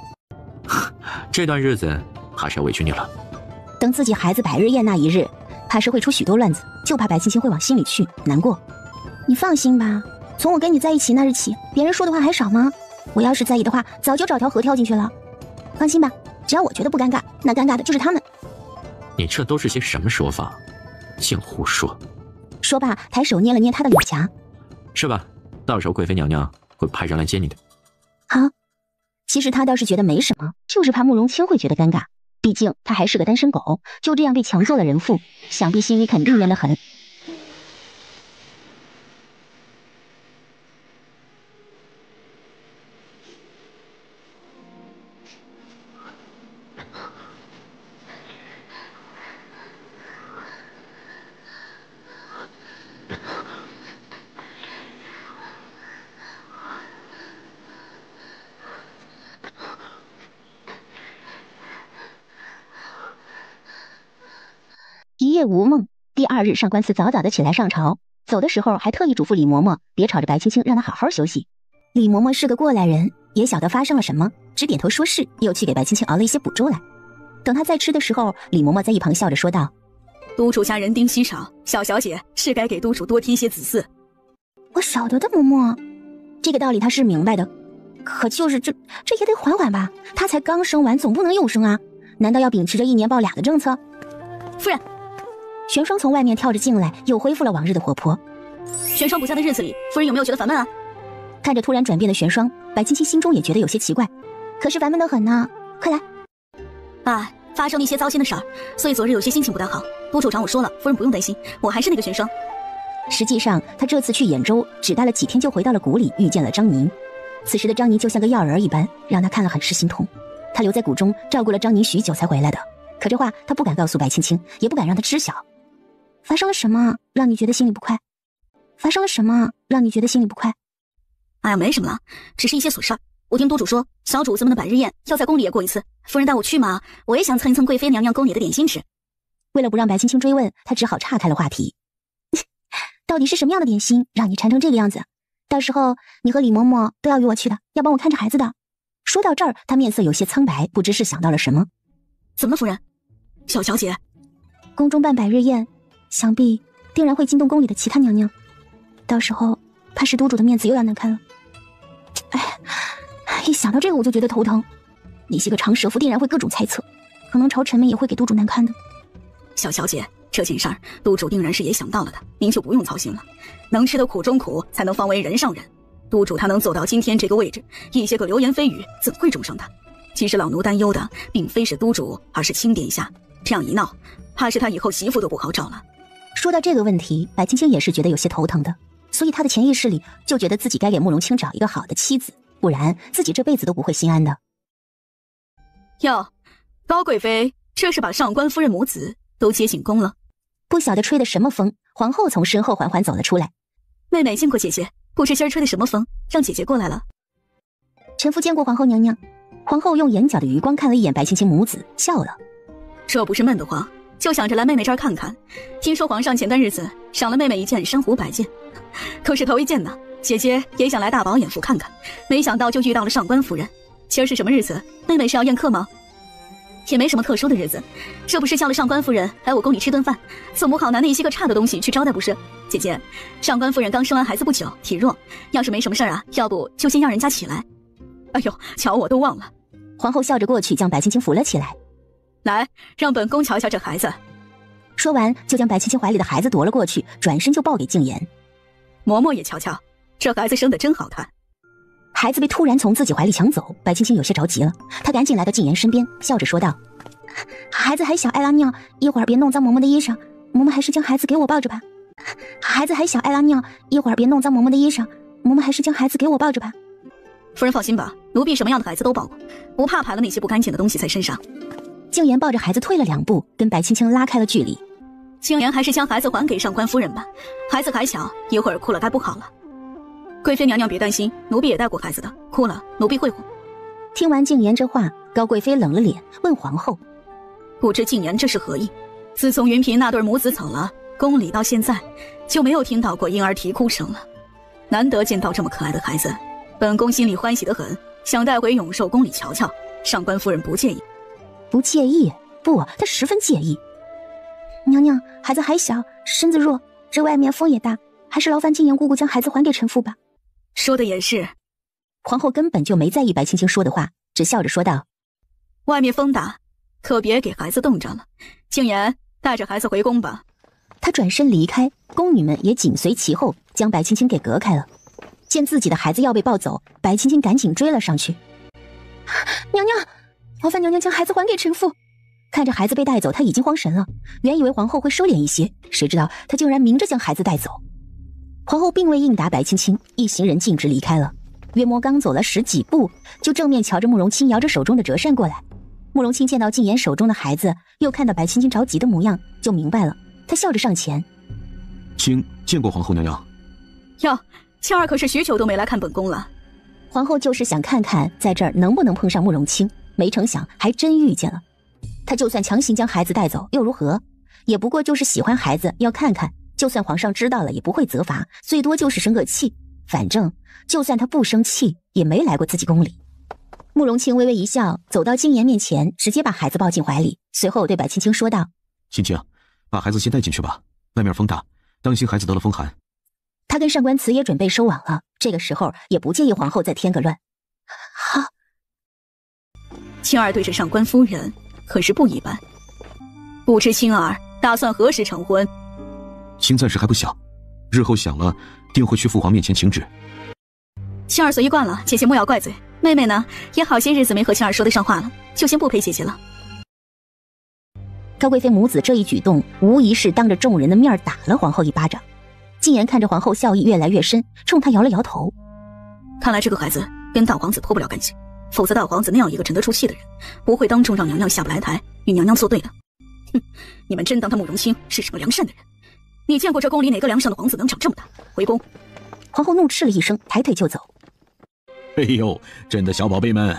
[SPEAKER 10] 这段日子还是要委屈你了。
[SPEAKER 3] 等自己孩子百日宴那一日，怕是会出许多乱子，就怕白青青会往心里去，难过。你放心吧，从我跟你在一起那日起，别人说的话还少吗？我要是在意的话，早就找条河跳进去了。放心吧，只要我觉得不尴尬，那尴尬的就是他们。
[SPEAKER 10] 你这都是些什么说法？净胡说。
[SPEAKER 3] 说罢，抬手捏了捏他的脸颊。
[SPEAKER 10] 是吧？到时候贵妃娘娘会派人来接你的。
[SPEAKER 3] 好。其实他倒是觉得没什么，就是怕慕容清会觉得尴尬，毕竟他还是个单身狗，就这样被强做了人妇，想必心里肯定冤得很。一夜无梦，第二日上官慈早早的起来上朝，走的时候还特意嘱咐李嬷嬷别吵着白青青，让她好好休息。李嬷嬷是个过来人，也晓得发生了什么，只点头说是，又去给白青青熬了一些补粥来。等她再吃的时候，李嬷嬷在一旁笑着说道：“
[SPEAKER 7] 督主家人丁稀少，小小姐是该给督主多添些子嗣。”
[SPEAKER 3] 我晓得的，嬷嬷，这个道理她是明白的，可就是这也得缓缓吧，她才刚生完，总不能又生啊？难道要秉持着1年抱俩的政策？
[SPEAKER 7] 夫人。
[SPEAKER 3] 玄霜从外面跳着进来，又恢复了往日的活泼。
[SPEAKER 7] 玄霜不在的日子里，夫人有没有觉得烦闷啊？
[SPEAKER 3] 看着突然转变的玄霜，白青青心中也觉得有些奇怪，可是烦闷得很呢。快来！
[SPEAKER 7] 发生了一些糟心的事儿，所以昨日有些心情不大好。督主找我说了，夫人不用担心，我还是那个玄霜。
[SPEAKER 3] 实际上，他这次去兖州，只待了几天就回到了谷里，遇见了张宁。此时的张宁就像个药人一般，让他看了很是心痛。他留在谷中照顾了张宁许久才回来的，可这话他不敢告诉白青青，也不敢让他知晓。发生了什么让你觉得心里不快？
[SPEAKER 7] 哎呀，没什么了，只是一些琐事儿。我听督主说，小主子们的百日宴要在宫里也过一次，夫人带我去嘛，我也想蹭一蹭贵妃娘娘宫里的点心吃。
[SPEAKER 3] 为了不让白青青追问，他只好岔开了话题。到底是什么样的点心让你馋成这个样子？到时候你和李嬷嬷都要与我去的，要帮我看着孩子的。说到这儿，他面色有些苍白，不知是想到了什么。
[SPEAKER 7] 怎么了，夫人？小小姐，
[SPEAKER 3] 宫中办百日宴，想必定然会惊动宫里的其他娘娘，到时候怕是督主的面子又要难看了。哎，一想到这个我就觉得头疼。那些个长舌妇定然会各种猜测，可能朝臣们也会给督主难看的。
[SPEAKER 7] 小小姐，这件事儿督主定然是也想到了的，您就不用操心了。能吃得苦中苦，才能方为人上人。督主他能走到今天这个位置，一些个流言蜚语怎会中伤他？其实老奴担忧的并非是督主，而是钦殿下。这样一闹，怕是他以后媳妇都不好找了。
[SPEAKER 3] 说到这个问题，白青青也是觉得有些头疼的，所以她的潜意识里就觉得自己该给慕容清找一个好的妻子，不然自己这辈子都不会心安的。
[SPEAKER 7] 哟，高贵妃，这是把上官夫人母子都接进宫了？
[SPEAKER 3] 不晓得吹的什么风，皇后从身后缓缓走了出来。
[SPEAKER 7] 妹妹见过姐姐，不知今儿吹的什么风，让姐姐过来了。
[SPEAKER 3] 臣妇见过皇后娘娘。皇后用眼角的余光看了一眼白青青母子，笑了。
[SPEAKER 7] 这不是闷得慌，就想着来妹妹这儿看看。听说皇上前段日子赏了妹妹一件珊瑚白剑，可是头一件呢。姐姐也想来大饱眼福看看，没想到就遇到了上官夫人。今儿是什么日子？妹妹是要宴客吗？也没什么特殊的日子，这不是叫了上官夫人来我宫里吃顿饭，总不好拿那些个差的东西去招待不是？姐姐，上官夫人刚生完孩子不久，体弱，要是没什么事儿啊，要不就先让人家起来。哎呦，瞧我都忘了。
[SPEAKER 3] 皇后笑着过去将白青青扶了起来，
[SPEAKER 7] 来，让本宫瞧瞧这孩子。
[SPEAKER 3] 说完就将白青青怀里的孩子夺了过去，转身就抱给静言。
[SPEAKER 7] 嬷嬷也瞧瞧，这孩子生得真好看。
[SPEAKER 3] 孩子被突然从自己怀里抢走，白青青有些着急了，她赶紧来到静言身边，笑着说道：孩子还小，爱拉尿，一会儿别弄脏嬷嬷的衣裳，嬷嬷还是将孩子给我抱着吧。孩子还小，爱拉尿，一会儿别弄脏嬷嬷的衣裳，嬷嬷还是将孩子给我抱着吧。
[SPEAKER 7] 夫人放心吧，奴婢什么样的孩子都抱过，不怕排了那些不干净的东西在身上。
[SPEAKER 3] 静言抱着孩子退了2步，跟白青青拉开了距离。
[SPEAKER 7] 静言还是将孩子还给上官夫人吧，孩子还小，一会儿哭了该不好了。贵妃娘娘别担心，奴婢也带过孩子的，哭了奴婢会哄。
[SPEAKER 3] 听完静言这话，高贵妃冷了脸，问皇后：
[SPEAKER 7] 不知静言这是何意？自从云嫔那对母子走了，宫里到现在就没有听到过婴儿啼哭声了。难得见到这么可爱的孩子，本宫心里欢喜得很，想带回永寿宫里瞧瞧。上官夫人不介意？
[SPEAKER 3] 不介意？不，她十分介意。娘娘，孩子还小，身子弱，这外面风也大，还是劳烦静言姑姑将孩子还给臣妇吧。
[SPEAKER 7] 说的也是。
[SPEAKER 3] 皇后根本就没在意白青青说的话，只笑着说道：
[SPEAKER 7] 外面风大，可别给孩子冻着了。静言，带着孩子回宫吧。
[SPEAKER 3] 她转身离开，宫女们也紧随其后，将白青青给隔开了。见自己的孩子要被抱走，白青青赶紧追了上去。娘娘，劳烦娘娘将孩子还给臣妇。看着孩子被带走，她已经慌神了，原以为皇后会收敛一些，谁知道她竟然明着将孩子带走。皇后并未应答白青青，一行人径直离开了。约莫刚走了10几步，就正面瞧着慕容清摇着手中的折扇过来。慕容清见到静言手中的孩子，又看到白青青着急的模样，就明白了，他笑着上前：
[SPEAKER 9] 卿见过皇后娘娘。
[SPEAKER 7] 哟，青儿可是许久都没来看本宫了。
[SPEAKER 3] 皇后就是想看看在这儿能不能碰上慕容清，没成想还真遇见了。她就算强行将孩子带走又如何？也不过就是喜欢孩子，要看看，就算皇上知道了也不会责罚，最多就是生个气。反正就算他不生气，也没来过自己宫里。慕容清微微一笑，走到静言面前，直接把孩子抱进怀里，随后对白青青说道：
[SPEAKER 9] 青青，把孩子先带进去吧，外面风大，当心孩子得了风寒。
[SPEAKER 3] 他跟上官慈也准备收网了，这个时候也不介意皇后再添个乱。好。
[SPEAKER 7] 青儿对着上官夫人可是不一般，不知青儿打算何时成婚？
[SPEAKER 9] 青暂时还不小，日后想了定会去父皇面前请旨。
[SPEAKER 7] 青儿随意惯了，姐姐莫要怪罪。妹妹呢，也好些日子没和青儿说得上话了，就先不陪姐姐了。
[SPEAKER 3] 高贵妃母子这一举动，无疑是当着众人的面打了皇后一巴掌。静言看着皇后笑意越来越深，冲她摇了摇头。
[SPEAKER 7] 看来这个孩子跟大皇子脱不了干系，否则大皇子那样一个沉得住气的人，不会当众让娘娘下不来台，与娘娘作对的。哼，你们真当他慕容清是什么良善的人？你见过这宫里哪个良善的皇子能长这么大？回宫！
[SPEAKER 3] 皇后怒斥了一声，抬腿就走。
[SPEAKER 2] 哎呦，朕的小宝贝们！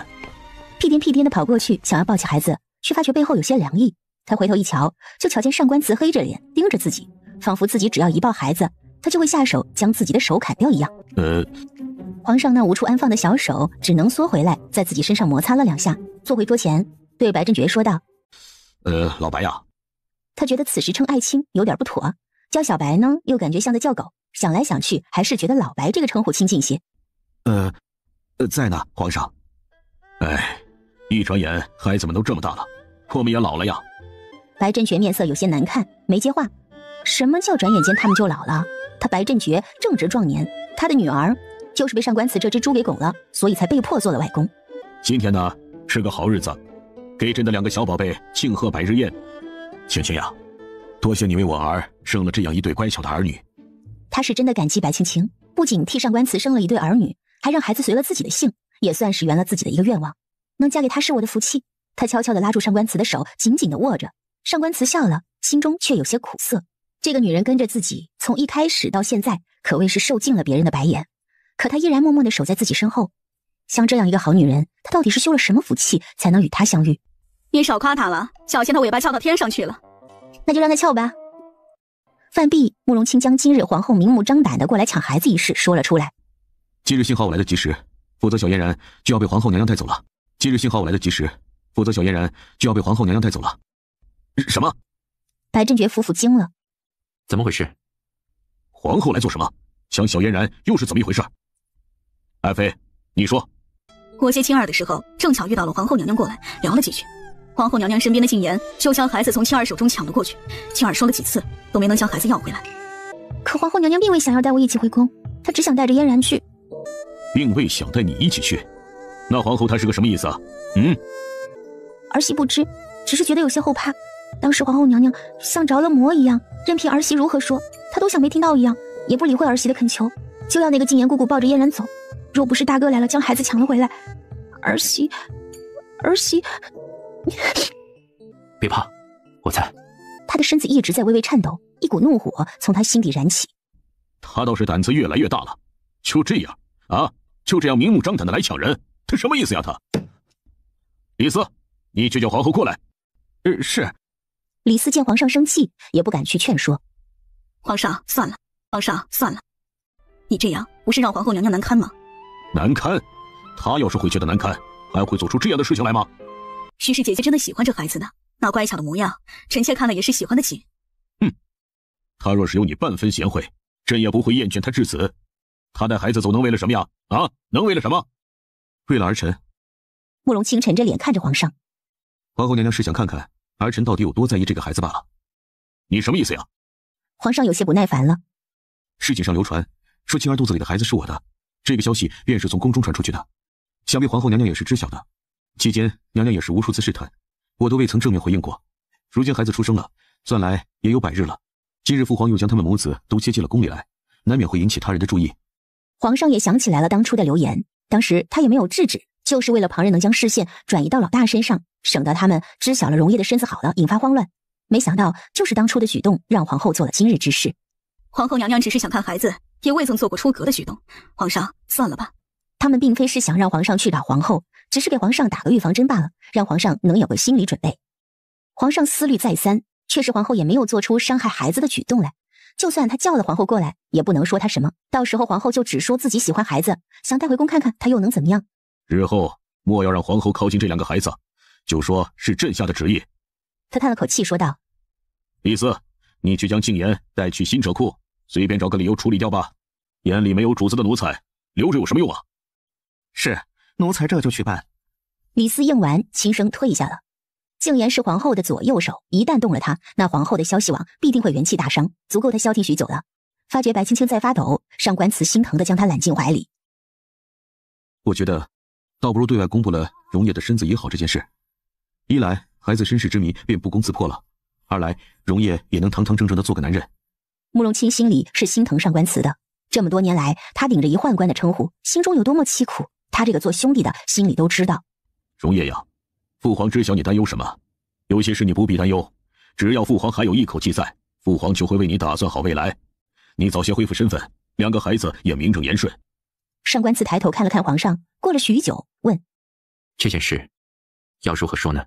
[SPEAKER 3] 屁颠屁颠的跑过去，想要抱起孩子，却发觉背后有些凉意。他回头一瞧，就瞧见上官慈黑着脸盯着自己，仿佛自己只要一抱孩子，他就会下手将自己的手砍掉一样。皇上那无处安放的小手只能缩回来，在自己身上摩擦了2下，坐回桌前，对白振觉说道：
[SPEAKER 2] 老白呀。
[SPEAKER 3] 他觉得此时称爱卿有点不妥，叫小白呢，又感觉像在叫狗。想来想去，还是觉得老白这个称呼亲近些。
[SPEAKER 2] 在呢，皇上。哎，一转眼孩子们都这么大了，我们也老了呀。
[SPEAKER 3] 白振觉面色有些难看，没接话。什么叫转眼间他们就老了？他白振觉正值壮年，他的女儿就是被上官慈这只猪给拱了，所以才被迫做了外公。
[SPEAKER 2] 今天呢是个好日子，给朕的2个小宝贝庆贺百日宴。青青呀，多谢你为我儿生了这样一对乖巧的儿女。
[SPEAKER 3] 他是真的感激白青青，不仅替上官慈生了一对儿女，还让孩子随了自己的姓，也算是圆了自己的一个愿望。能嫁给他是我的福气。他悄悄地拉住上官慈的手，紧紧地握着。上官慈笑了，心中却有些苦涩。这个女人跟着自己从一开始到现在，可谓是受尽了别人的白眼，可她依然默默地守在自己身后。像这样一个好女人，她到底是修了什么福气才能与他相遇？
[SPEAKER 7] 别少夸她了，小心她尾巴翘到天上去了。
[SPEAKER 3] 那就让她翘吧。饭毕，慕容清将今日皇后明目张胆地过来抢孩子一事说了出来。
[SPEAKER 9] 今日幸好我来得及时，否则小嫣然就要被皇后娘娘带走了。今日幸好我来得及时，否则小嫣然就要被皇后娘娘带走了。
[SPEAKER 2] 什么？
[SPEAKER 3] 白振觉夫妇惊了。
[SPEAKER 1] 怎么回事？
[SPEAKER 2] 皇后来做什么？抢小嫣然又是怎么一回事？爱妃，你说。
[SPEAKER 7] 我接青儿的时候，正巧遇到了皇后娘娘过来，聊了几句。皇后娘娘身边的禁言就将孩子从青儿手中抢了过去，青儿说了几次都没能将孩子要回来。
[SPEAKER 3] 可皇后娘娘并未想要带我一起回宫，她只想带着嫣然去。
[SPEAKER 2] 并未想带你一起去？那皇后她是个什么意思啊？
[SPEAKER 3] 儿媳不知，只是觉得有些后怕。当时皇后娘娘像着了魔一样，任凭儿媳如何说，她都像没听到一样，也不理会儿媳的恳求，就要那个禁言姑姑抱着嫣然走。若不是大哥来了将孩子抢了回来，儿媳
[SPEAKER 1] 别怕，我在。
[SPEAKER 3] 他的身子一直在微微颤抖，一股怒火从他心底燃起。
[SPEAKER 2] 他倒是胆子越来越大了，就这样啊，就这样明目张胆的来抢人，他什么意思呀？他李斯，你去叫皇后过来。
[SPEAKER 9] 是。
[SPEAKER 3] 李斯见皇上生气，也不敢去劝说。
[SPEAKER 7] 皇上算了，皇上算了，你这样不是让皇后娘娘难堪吗？
[SPEAKER 2] 难堪？她要是会觉得难堪，还会做出这样的事情来吗？
[SPEAKER 7] 徐氏姐姐真的喜欢这孩子呢，那乖巧的模样，臣妾看了也是喜欢的紧。
[SPEAKER 2] 她若是有你半分贤惠，朕也不会厌倦她至此。她带孩子走能为了什么呀？啊，能为了什么？
[SPEAKER 9] 为了儿臣。
[SPEAKER 3] 慕容清沉着脸看着皇上。
[SPEAKER 9] 皇后娘娘是想看看儿臣到底有多在意这个孩子罢了。
[SPEAKER 2] 你什么意思呀？
[SPEAKER 3] 皇上有些不耐烦了。
[SPEAKER 9] 事情上流传说青儿肚子里的孩子是我的，这个消息便是从宫中传出去的，想必皇后娘娘也是知晓的。期间娘娘也是无数次试探，我都未曾正面回应过。如今孩子出生了，算来也有100日了。今日父皇又将他们母子都接进了宫里来，难免会引起他人的注意。
[SPEAKER 3] 皇上也想起来了当初的流言，当时他也没有制止，就是为了旁人能将视线转移到老大身上，省得他们知晓了容叶的身子好了，引发慌乱。没想到就是当初的举动让皇后做了今日之事。
[SPEAKER 7] 皇后娘娘只是想看孩子，也未曾做过出格的举动。皇上算了吧。
[SPEAKER 3] 他们并非是想让皇上去打皇后，只是给皇上打个预防针罢了，让皇上能有个心理准备。皇上思虑再三，确实皇后也没有做出伤害孩子的举动来。就算他叫了皇后过来，也不能说他什么，到时候皇后就只说自己喜欢孩子，想带回宫看看，他又能怎么样？
[SPEAKER 2] 日后莫要让皇后靠近这2个孩子，就说是朕下的旨意。
[SPEAKER 3] 他叹了口气说道。
[SPEAKER 2] 李斯，你去将禁言带去新车库，随便找个理由处理掉吧。眼里没有主子的奴才留着有什么用啊？
[SPEAKER 8] 是，奴才这就去办。
[SPEAKER 3] 李斯应完，轻声退下了。静言是皇后的左右手，一旦动了他，那皇后的消息网必定会元气大伤，足够他消停许久了。发觉白青青在发抖，上官慈心疼地将她揽进怀里。
[SPEAKER 9] 我觉得倒不如对外公布了容叶的身子也好这件事，一来孩子身世之谜便不攻自破了，二来容叶也能堂堂正正地做个男人。
[SPEAKER 3] 慕容清心里是心疼上官慈的，这么多年来他顶着一宦官的称呼，心中有多么凄苦，他这个做兄弟的心里都知道。
[SPEAKER 2] 容叶呀，父皇知晓你担忧什么，有些事你不必担忧，只要父皇还有一口气在，父皇就会为你打算好未来。你早些恢复身份，2个孩子也名正言顺。
[SPEAKER 3] 上官慈抬头看了看皇上，过了许久，问：
[SPEAKER 1] 这件事要如何说呢？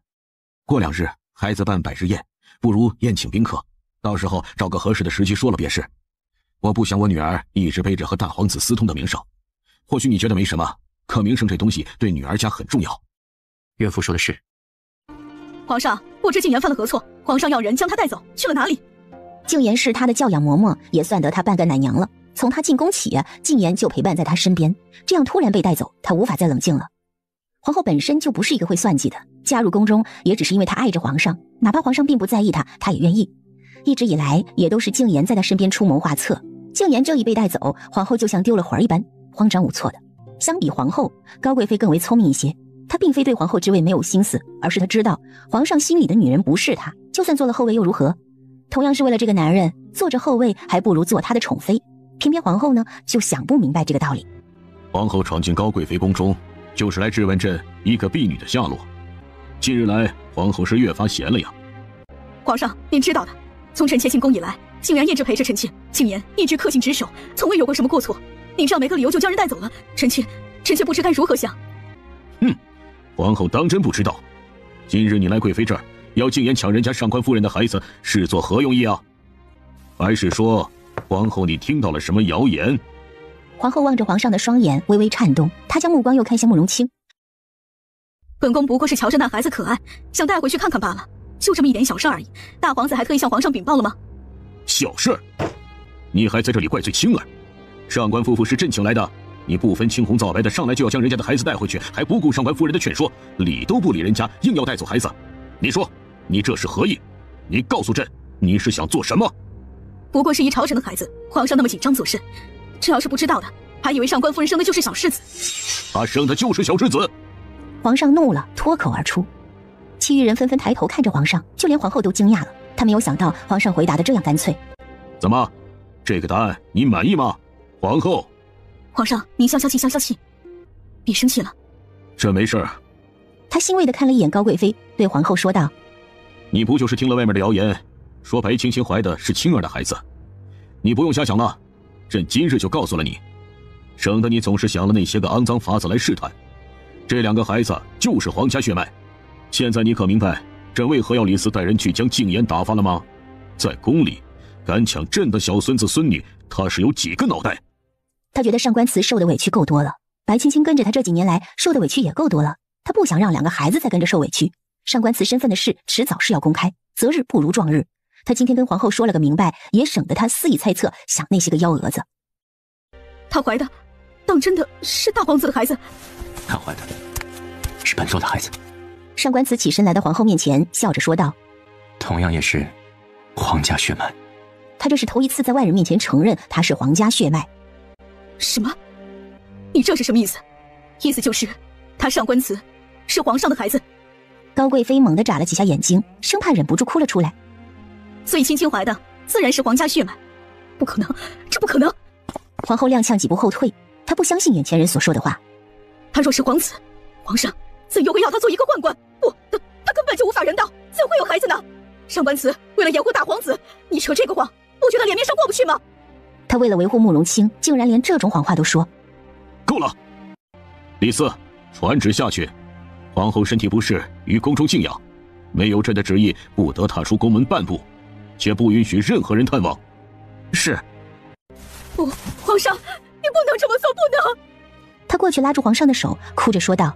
[SPEAKER 9] 过2日孩子办100日宴，不如宴请宾客，到时候找个合适的时机说了便是。我不想我女儿一直背着和大皇子私通的名声，或许你觉得没什么，可名声这东西对女儿家很重要。
[SPEAKER 1] 岳父说的是。
[SPEAKER 7] 皇上，不知静言犯了何错，皇上要人将她带走，去了哪里？
[SPEAKER 3] 静言是他的教养嬷嬷，也算得他半个奶娘了。从他进宫起，静言就陪伴在他身边，这样突然被带走，他无法再冷静了。皇后本身就不是一个会算计的，加入宫中也只是因为她爱着皇上，哪怕皇上并不在意她，她也愿意。一直以来也都是静言在她身边出谋划策。静言这一被带走，皇后就像丢了魂一般，慌张无措的。相比皇后，高贵妃更为聪明一些。她并非对皇后之位没有心思，而是她知道皇上心里的女人不是她，就算做了后位又如何？同样是为了这个男人，做着后位还不如做他的宠妃。偏偏皇后呢，就想不明白这个道理。
[SPEAKER 2] 皇后闯进高贵妃宫中，就是来质问朕一个婢女的下落。近日来，皇后是越发闲了呀。
[SPEAKER 7] 皇上，您知道的，从臣妾进宫以来，静然一直陪着臣妾，静言一直恪尽职守，从未有过什么过错。您这样没个理由就将人带走了，臣妾不知该如何想。
[SPEAKER 2] 皇后当真不知道，今日你来贵妃这儿，要静言抢人家上官夫人的孩子，是作何用意啊？还是说，皇后你听到了什么谣言？
[SPEAKER 3] 皇后望着皇上的双眼微微颤动，她将目光又看向慕容清。
[SPEAKER 7] 本宫不过是瞧着那孩子可爱，想带回去看看罢了，就这么一点小事而已。大皇子还特意向皇上禀报了吗？
[SPEAKER 2] 小事？你还在这里怪罪青儿？上官夫妇是朕请来的，你不分青红皂白的上来就要将人家的孩子带回去，还不顾上官夫人的劝说，理都不理人家，硬要带走孩子。你说，你这是何意？你告诉朕，你是想做什么？
[SPEAKER 7] 不过是一朝臣的孩子，皇上那么紧张做甚？这要是不知道的，还以为上官夫人生的就是小世子。
[SPEAKER 2] 她生的就是小世子。
[SPEAKER 3] 皇上怒了，脱口而出。其余人纷纷抬头看着皇上，就连皇后都惊讶了。她没有想到皇上回答的这样干脆。
[SPEAKER 2] 怎么，这个答案你满意吗，皇后？
[SPEAKER 7] 皇上，您消消气，消消气，别生气了。
[SPEAKER 2] 这没事。
[SPEAKER 3] 他欣慰地看了一眼高贵妃，对皇后说道：“
[SPEAKER 2] 你不就是听了外面的谣言，说白青青怀的是青儿的孩子？你不用瞎想了，朕今日就告诉了你，省得你总是想了那些个肮脏法子来试探。这两个孩子就是皇家血脉。现在你可明白朕为何要李斯带人去将静言打发了吗？在宫里敢抢朕的小孙子孙女，他是有几个脑袋？”
[SPEAKER 3] 他觉得上官慈受的委屈够多了，白青青跟着他这几年来受的委屈也够多了，他不想让两个孩子再跟着受委屈。上官慈身份的事迟早是要公开，择日不如撞日。他今天跟皇后说了个明白，也省得他肆意猜测，想那些个幺蛾子。
[SPEAKER 7] 他怀的，当真的是大皇子的孩子？
[SPEAKER 1] 他怀的是本座的孩子。
[SPEAKER 3] 上官慈起身来到皇后面前，笑着说道：“
[SPEAKER 1] 同样也是皇家血脉。”
[SPEAKER 3] 他这是头一次在外人面前承认他是皇家血脉。
[SPEAKER 7] 什么？你这是什么意思？意思就是他上官慈是皇上的孩子。
[SPEAKER 3] 高贵妃猛地眨了几下眼睛，生怕忍不住哭了出来。
[SPEAKER 7] 所以青青怀的自然是皇家血脉。不可能，这不可能！
[SPEAKER 3] 皇后踉跄几步后退，她不相信眼前人所说的话。
[SPEAKER 7] 他若是皇子，皇上怎又会要他做一个宦官？不，他根本就无法人道，怎会有孩子呢？上官慈为了掩护大皇子，你扯这个谎，不觉得脸面上过不去吗？
[SPEAKER 3] 他为了维护慕容清，竟然连这种谎话都说。
[SPEAKER 2] 够了！李斯，传旨下去，皇后身体不适，于宫中静养，没有朕的旨意，不得踏出宫门半步，且不允许任何人探望。
[SPEAKER 8] 是。
[SPEAKER 7] 不，皇上，你不能这么做，不能！
[SPEAKER 3] 他过去拉住皇上的手，哭着说道：“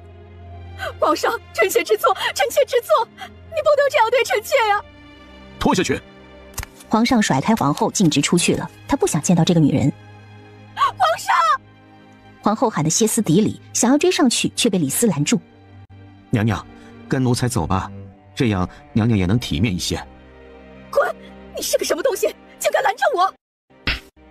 [SPEAKER 7] 皇上，臣妾知错，臣妾知错，你不能这样对臣妾呀！”
[SPEAKER 2] 拖下去！
[SPEAKER 3] 皇上甩开皇后，径直出去了。他不想见到这个女人。
[SPEAKER 7] 皇上！
[SPEAKER 3] 皇后喊得歇斯底里，想要追上去，却被李斯拦住。
[SPEAKER 8] 娘娘，跟奴才走吧，这样娘娘也能体面一些。
[SPEAKER 7] 滚！你是个什么东西，竟敢拦着我！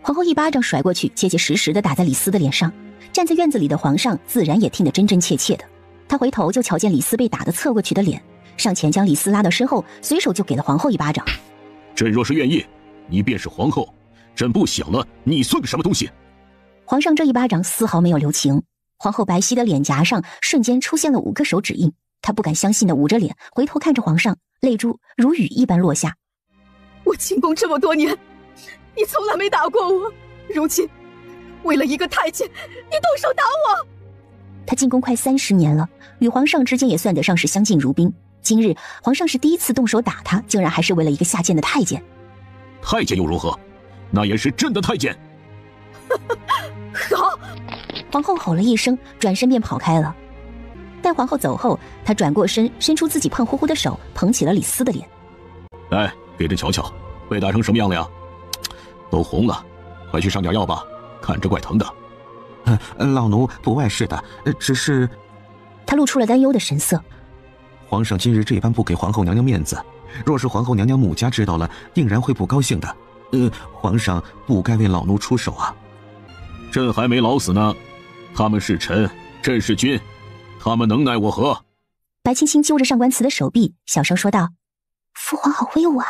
[SPEAKER 3] 皇后一巴掌甩过去，结结实实地打在李斯的脸上。站在院子里的皇上自然也听得真真切切的。他回头就瞧见李斯被打得侧过去的脸，上前将李斯拉到身后，随手就给了皇后一巴掌。
[SPEAKER 2] 朕若是愿意，你便是皇后；朕不想了，你算个什么东西？
[SPEAKER 3] 皇上这一巴掌丝毫没有留情，皇后白皙的脸颊上瞬间出现了5个手指印。她不敢相信地捂着脸，回头看着皇上，泪珠如雨一般落下。
[SPEAKER 7] 我进宫这么多年，你从来没打过我，如今为了一个太监，你动手打我！
[SPEAKER 3] 他进宫快30年了，与皇上之间也算得上是相敬如宾。今日皇上是第一次动手打他，竟然还是为了一个下贱的太监。
[SPEAKER 2] 太监又如何？那也是朕的太监。
[SPEAKER 7] 好！
[SPEAKER 3] 皇后吼了一声，转身便跑开了。待皇后走后，他转过身，伸出自己胖乎乎的手，捧起了李斯的脸。
[SPEAKER 2] 来，给朕瞧瞧，被打成什么样了呀？都红了，快去上点药吧，看着怪疼的。
[SPEAKER 14] 老奴不碍事的，只是……
[SPEAKER 3] 他露出了担忧的神色。
[SPEAKER 14] 皇上今日这般不给皇后娘娘面子，若是皇后娘娘母家知道了，定然会不高兴的。皇上不该为老奴出手啊。
[SPEAKER 2] 朕还没老死呢，他们是臣，朕是君，他们能奈我何？
[SPEAKER 3] 白青青揪着上官慈的手臂，小声说道：“父皇好威武啊！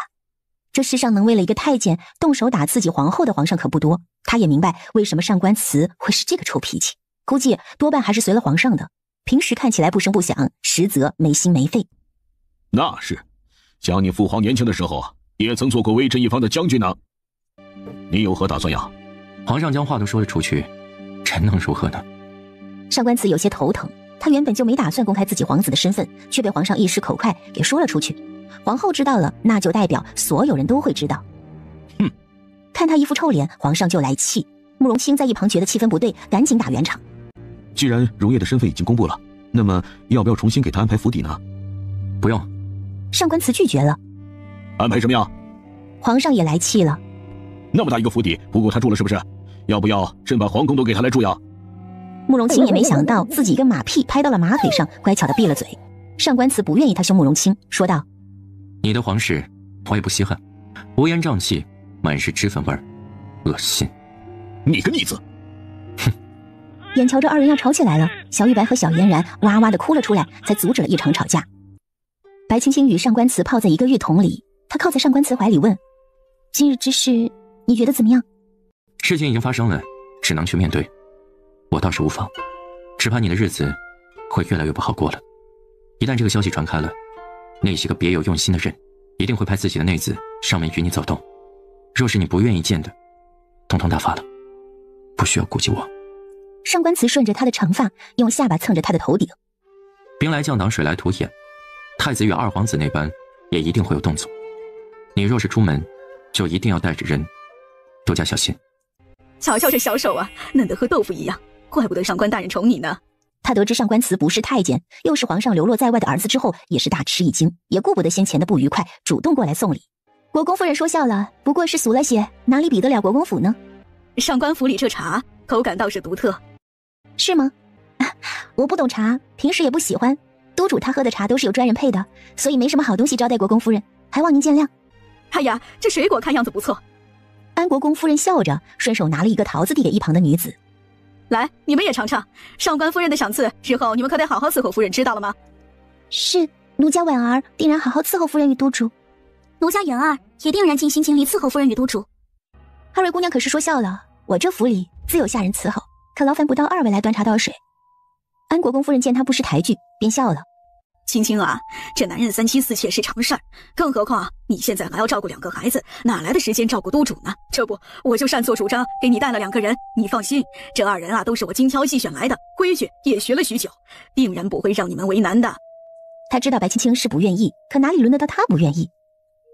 [SPEAKER 3] 这世上能为了一个太监动手打自己皇后的皇上可不多。”他也明白为什么上官慈会是这个臭脾气，估计多半还是随了皇上的。平时看起来不声不响，实则没心没肺。
[SPEAKER 2] 那是，想你父皇年轻的时候也曾做过威震一方的将军呢。你有何打算呀？
[SPEAKER 1] 皇上将话都说了出去，臣能如何呢？
[SPEAKER 3] 上官慈有些头疼，他原本就没打算公开自己皇子的身份，却被皇上一时口快给说了出去。皇后知道了，那就代表所有人都会知道。
[SPEAKER 2] 哼！
[SPEAKER 3] 看他一副臭脸，皇上就来气。慕容清在一旁觉得气氛不对，赶紧打圆场。
[SPEAKER 9] 既然如叶的身份已经公布了，那么要不要重新给他安排府邸呢？
[SPEAKER 1] 不用。
[SPEAKER 3] 上官慈拒绝了。
[SPEAKER 2] 安排什么呀？
[SPEAKER 3] 皇上也来气了。
[SPEAKER 2] 那么大一个府邸不够他住了是不是？要不要朕把皇宫都给他来住呀？
[SPEAKER 3] 慕容清也没想到自己一个马屁拍到了马腿上，乖巧的闭了嘴。上官慈不愿意他凶慕容清，说道：“
[SPEAKER 1] 你的皇室我也不稀罕，乌烟瘴气，满是脂粉味儿，恶心。
[SPEAKER 2] 你个逆子！”
[SPEAKER 1] 哼！
[SPEAKER 3] 眼瞧着二人要吵起来了，小雨白和小嫣然哇哇的哭了出来，才阻止了一场吵架。白青青与上官慈泡在一个浴桶里，她靠在上官慈怀里问：“今日之事，你觉得怎么样？”
[SPEAKER 1] 事情已经发生了，只能去面对。我倒是无妨，只怕你的日子会越来越不好过了。一旦这个消息传开了，那些个别有用心的人一定会派自己的内子上门与你走动。若是你不愿意见的，统统打发了，不需要顾及我。
[SPEAKER 3] 上官慈顺着他的长发，用下巴蹭着他的头顶。
[SPEAKER 1] 兵来将挡，水来土掩，太子与二皇子那般也一定会有动作。你若是出门，就一定要带着人，多加小心。
[SPEAKER 7] 瞧瞧这小手啊，嫩得和豆腐一样，怪不得上官大人宠你呢。
[SPEAKER 3] 他得知上官慈不是太监，又是皇上流落在外的儿子之后，也是大吃一惊，也顾不得先前的不愉快，主动过来送礼。国公夫人说笑了，不过是俗了些，哪里比得了国公府呢？
[SPEAKER 7] 上官府里这茶口感倒是独特。
[SPEAKER 3] 是吗？我不懂茶，平时也不喜欢。督主他喝的茶都是有专人配的，所以没什么好东西招待国公夫人，还望您见谅。
[SPEAKER 7] 哎呀，这水果看样子不错。
[SPEAKER 3] 安国公夫人笑着，顺手拿了一个桃子递给一旁的女子。
[SPEAKER 7] 来，你们也尝尝上官夫人的赏赐，之后你们可得好好伺候夫人，知道了吗？
[SPEAKER 3] 是，奴家婉儿定然好好伺候夫人与督主。
[SPEAKER 6] 奴家言儿也定然尽心尽力伺候夫人与督主。
[SPEAKER 3] 二位姑娘可是说笑了，我这府里自有下人伺候，可劳烦不到二位来端茶倒水。安国公夫人见他不识抬举，便笑了。
[SPEAKER 7] 青青啊，这男人三妻四妾是常事儿，更何况你现在还要照顾2个孩子，哪来的时间照顾督主呢？这不，我就擅作主张给你带了2个人，你放心，这2人啊都是我精挑细选来的，规矩也学了许久，定然不会让你们为难的。
[SPEAKER 3] 他知道白青青是不愿意，可哪里轮得到他不愿意？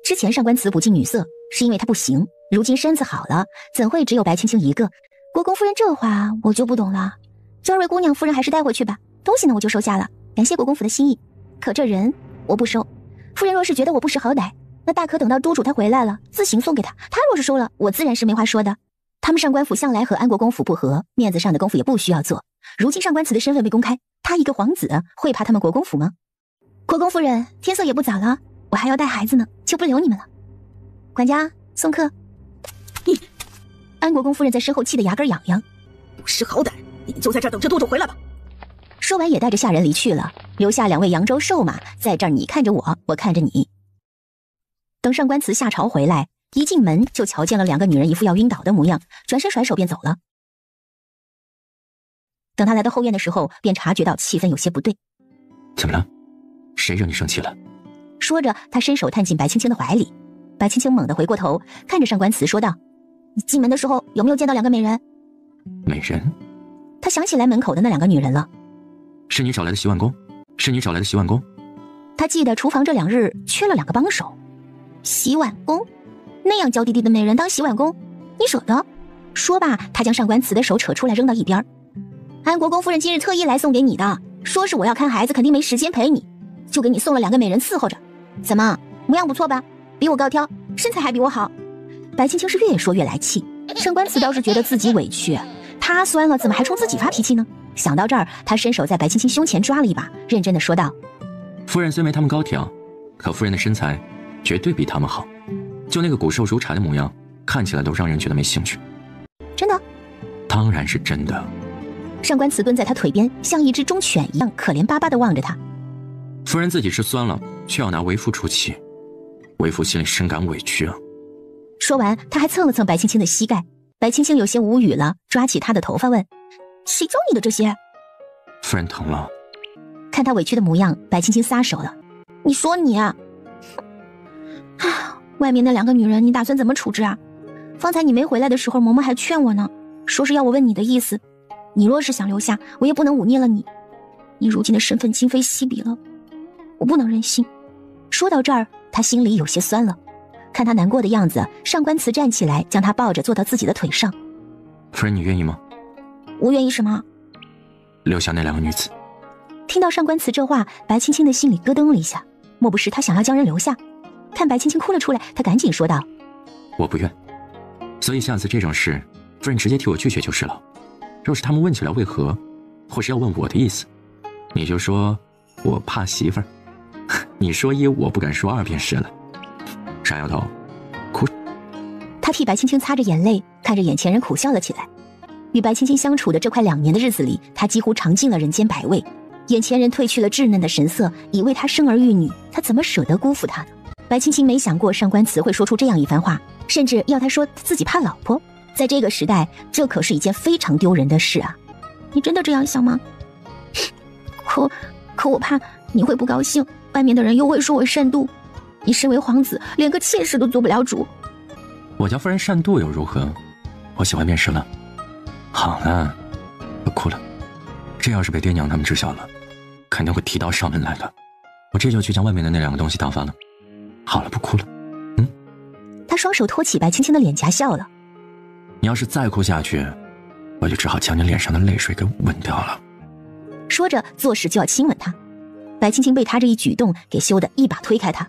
[SPEAKER 3] 之前上官慈不近女色，是因为他不行，如今身子好了，怎会只有白青青一个？国公夫人这话我就不懂了。这2位姑娘，夫人还是带回去吧，东西呢我就收下了，感谢国公府的心意。可这人我不收，夫人若是觉得我不识好歹，那大可等到督主他回来了，自行送给他。他若是收了，我自然是没话说的。他们上官府向来和安国公府不和，面子上的功夫也不需要做。如今上官慈的身份被公开，他一个皇子会怕他们国公府吗？国公夫人，天色也不早了，我还要带孩子呢，就不留你们了。管家送客。安国公夫人在身后气得牙根痒痒，
[SPEAKER 7] 不识好歹，你就在这儿等着督主回来吧。
[SPEAKER 3] 说完也带着下人离去了，留下2位扬州瘦马在这儿，你看着我，我看着你。等上官慈下朝回来，一进门就瞧见了2个女人一副要晕倒的模样，转身甩手便走了。等他来到后院的时候，便察觉到气氛有些不对。
[SPEAKER 1] 怎么了？谁惹你生气了？
[SPEAKER 3] 说着，他伸手探进白青青的怀里。白青青猛地回过头，看着上官慈说道：“你进门的时候有没有见到2个美人？”
[SPEAKER 1] 美人？
[SPEAKER 3] 他想起来门口的那2个女人了。
[SPEAKER 1] 是你找来的洗碗工？是你找来的洗碗工？
[SPEAKER 3] 他记得厨房这2日缺了2个帮手。洗碗工？那样娇滴滴的美人当洗碗工，你舍得？说罢，他将上官慈的手扯出来扔到一边。安国公夫人今日特意来送给你的，说是我要看孩子，肯定没时间陪你，就给你送了2个美人伺候着。怎么，模样不错吧？比我高挑，身材还比我好。白青青是越说越来气，上官慈倒是觉得自己委屈，他酸了怎么还冲自己发脾气呢？想到这儿，他伸手在白青青胸前抓了一把，认真的说道：
[SPEAKER 1] 夫人虽没他们高挑，可夫人的身材绝对比他们好，就那个骨瘦如柴的模样，看起来都让人觉得没兴趣。
[SPEAKER 3] 真的？
[SPEAKER 1] 当然是真的。
[SPEAKER 3] 上官慈蹲在他腿边，像一只忠犬一样可怜巴巴地望着他。
[SPEAKER 1] 夫人自己是酸了，却要拿为夫出气，为夫心里深感委屈啊。
[SPEAKER 3] 说完，他还蹭了蹭白青青的膝盖。白青青有些无语了，抓起他的头发问：谁教你的这些？
[SPEAKER 1] 夫人疼了。
[SPEAKER 3] 看他委屈的模样，白青青撒手了。你说你啊，外面那2个女人你打算怎么处置啊？方才你没回来的时候，嬷嬷还劝我呢，说是要我问你的意思，你若是想留下，我也不能忤逆了你。你如今的身份今非昔比了，我不能任性。说到这儿，他心里有些酸了。看他难过的样子，上官慈站起来，将他抱着坐到自己的腿上。
[SPEAKER 1] 夫人，你愿意吗？
[SPEAKER 3] 我愿意什么？
[SPEAKER 1] 留下那2个女子。
[SPEAKER 3] 听到上官慈这话，白青青的心里咯噔了一下，莫不是他想要将人留下？看白青青哭了出来，他赶紧说道：
[SPEAKER 1] 我不愿，所以下次这种事，夫人直接替我拒绝就是了。若是他们问起来为何，或是要问我的意思，你就说我怕媳妇儿，你说1我不敢说2便是了。傻丫头，哭。
[SPEAKER 3] 他替白青青擦着眼泪，看着眼前人苦笑了起来。与白青青相处的这快2年的日子里，他几乎尝尽了人间百味。眼前人褪去了稚嫩的神色，已为他生儿育女，他怎么舍得辜负他呢？白青青没想过上官慈会说出这样一番话，甚至要他说自己怕老婆。在这个时代，这可是一件非常丢人的事啊！你真的这样想吗？可我怕你会不高兴，外面的人又会说我善妒。你身为皇子，连个妾室都做不了主。
[SPEAKER 1] 我家夫人善妒又如何？我喜欢便是了。好了，不哭了。这要是被爹娘他们知晓了，肯定会提刀上门来的。我这就去将外面的那2个东西打发了。好了，不哭了。
[SPEAKER 3] 他双手托起白青青的脸颊，笑了。
[SPEAKER 1] 你要是再哭下去，我就只好将你脸上的泪水给吻掉了。
[SPEAKER 3] 说着，作势就要亲吻他。白青青被他这一举动给羞得一把推开他。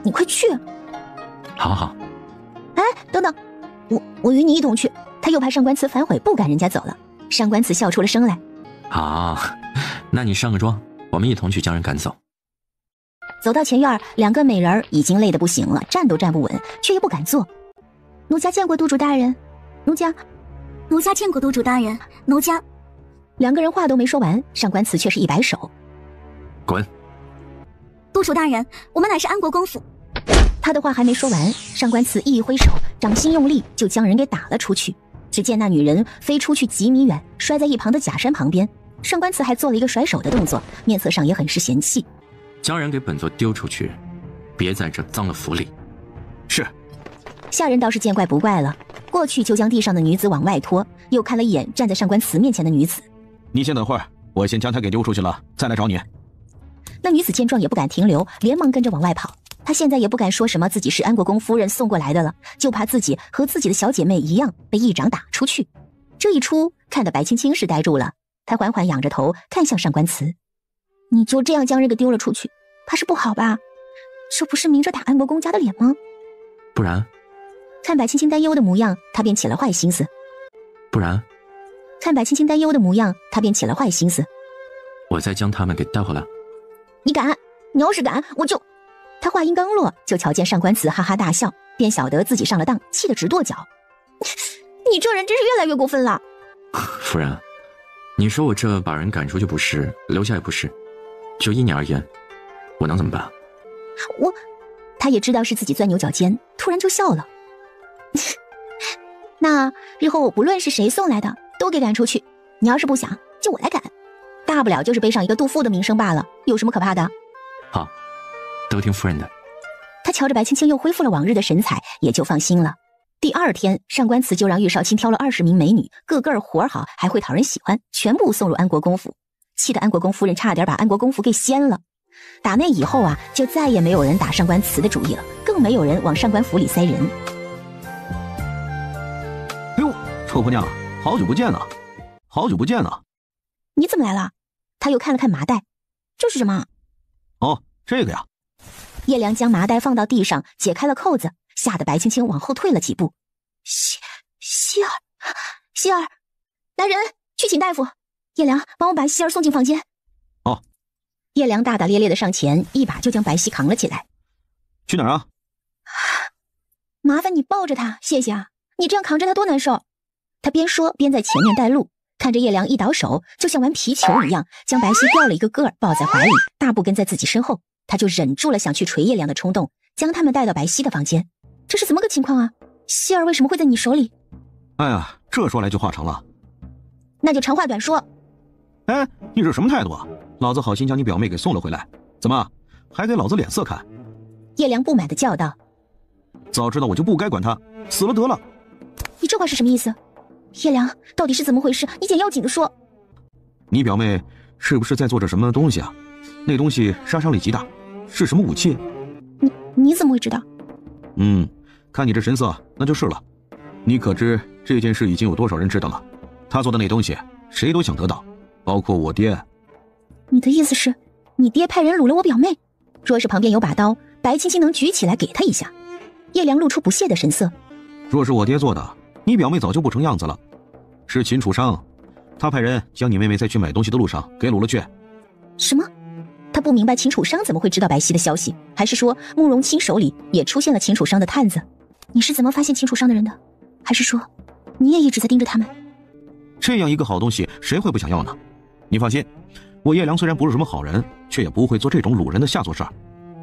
[SPEAKER 3] 你快去！
[SPEAKER 1] 好好。
[SPEAKER 3] 哎，等等，我与你一同去。他又怕上官慈反悔，不赶人家走了。上官慈笑出了声来。
[SPEAKER 1] 好，那你上个妆，我们一同去将人赶走。
[SPEAKER 3] 走到前院，2个美人已经累得不行了，站都站不稳，却又不敢坐。奴家见过督主大人。奴家
[SPEAKER 6] 见过督主大人。奴家。
[SPEAKER 3] 2个人话都没说完，上官慈却是一摆手。
[SPEAKER 1] 滚！
[SPEAKER 6] 督主大人，我们乃是安国公府。
[SPEAKER 3] 他的话还没说完，上官慈一挥手，掌心用力，就将人给打了出去。只见那女人飞出去几米远，摔在一旁的假山旁边。上官慈还做了一个甩手的动作，面色上也很是嫌弃。
[SPEAKER 1] 将人给本座丢出去，别在这脏了府里。
[SPEAKER 8] 是。
[SPEAKER 3] 下人倒是见怪不怪了，过去就将地上的女子往外拖，又看了一眼站在上官慈面前的女子。
[SPEAKER 8] 你先等会儿，我先将她给丢出去了，再来找你。
[SPEAKER 3] 那女子见状也不敢停留，连忙跟着往外跑。她现在也不敢说什么自己是安国公夫人送过来的了，就怕自己和自己的小姐妹一样被一掌打出去。这一出看得白青青是呆住了，她缓缓仰着头看向上官慈。你就这样将人给丢了出去，怕是不好吧？这不是明着打安国公家的脸吗？
[SPEAKER 1] 不然？
[SPEAKER 3] 看白青青担忧的模样，他便起了坏心思。
[SPEAKER 1] 不然？
[SPEAKER 3] 看白青青担忧的模样，他便起了坏心思。
[SPEAKER 1] 我再将他们给带回来。
[SPEAKER 3] 你敢？你要是敢，我就……他话音刚落，就瞧见上官慈哈哈大笑，便晓得自己上了当，气得直跺脚。你这人真是越来越过分了。
[SPEAKER 1] 夫人，你说我这把人赶出去不是，留下也不是，就依你而言，我能怎么办？
[SPEAKER 3] 他也知道是自己钻牛角尖，突然就笑了。那日后不论是谁送来的，都给赶出去。你要是不想，就我来赶，大不了就是背上一个杜甫的名声罢了，有什么可怕的？
[SPEAKER 1] 好，都听夫人的。
[SPEAKER 3] 他瞧着白青青又恢复了往日的神采，也就放心了。第2天，上官慈就让玉少卿挑了20名美女，个个活好，还会讨人喜欢，全部送入安国公府，气得安国公夫人差点把安国公府给掀了。打那以后啊，就再也没有人打上官慈的主意了，更没有人往上官府里塞人。
[SPEAKER 14] 哎呦，臭婆娘，好久不见呢！好久不见呢！
[SPEAKER 3] 你怎么来了？他又看了看麻袋，这是什么？
[SPEAKER 14] 哦，这个呀。
[SPEAKER 3] 叶良将麻袋放到地上，解开了扣子，吓得白青青往后退了几步。希儿，来人，去请大夫。叶良，帮我把希儿送进房间。
[SPEAKER 14] 哦。
[SPEAKER 3] 叶良大大咧咧的上前，一把就将白皙扛了起来。
[SPEAKER 14] 去哪儿啊？
[SPEAKER 3] 麻烦你抱着他，谢谢啊，你这样扛着他多难受。他边说边在前面带路，看着叶良一倒手，就像玩皮球一样，将白皙掉了一个个儿，抱在怀里，大步跟在自己身后。他就忍住了想去捶叶良的冲动，将他们带到白皙的房间。这是怎么个情况啊？希儿为什么会在你手里？
[SPEAKER 14] 哎呀，这说来就话长了。
[SPEAKER 3] 那就长话短说。
[SPEAKER 14] 哎，你这什么态度啊？老子好心将你表妹给送了回来，怎么还给老子脸色看？
[SPEAKER 3] 叶良不满地叫道。
[SPEAKER 14] 早知道我就不该管他，死了得了。
[SPEAKER 3] 你这话是什么意思？叶良，到底是怎么回事？你得要紧地说。
[SPEAKER 14] 你表妹是不是在做着什么东西啊？那东西杀伤力极大，是什么武器？
[SPEAKER 3] 你怎么会知道？
[SPEAKER 14] 看你这神色，那就是了。你可知这件事已经有多少人知道了？他做的那东西，谁都想得到，包括我爹。
[SPEAKER 3] 你的意思是，你爹派人掳了我表妹？若是旁边有把刀，白青青能举起来给他一下。叶良露出不屑的神色。
[SPEAKER 14] 若是我爹做的，你表妹早就不成样子了。是秦楚商，他派人将你妹妹在去买东西的路上给掳了去。
[SPEAKER 3] 什么？他不明白秦楚商怎么会知道白皙的消息，还是说慕容清手里也出现了秦楚商的探子？你是怎么发现秦楚商的人的？还是说你也一直在盯着他们？
[SPEAKER 14] 这样一个好东西，谁会不想要呢？你放心，我叶良虽然不是什么好人，却也不会做这种掳人的下作事儿。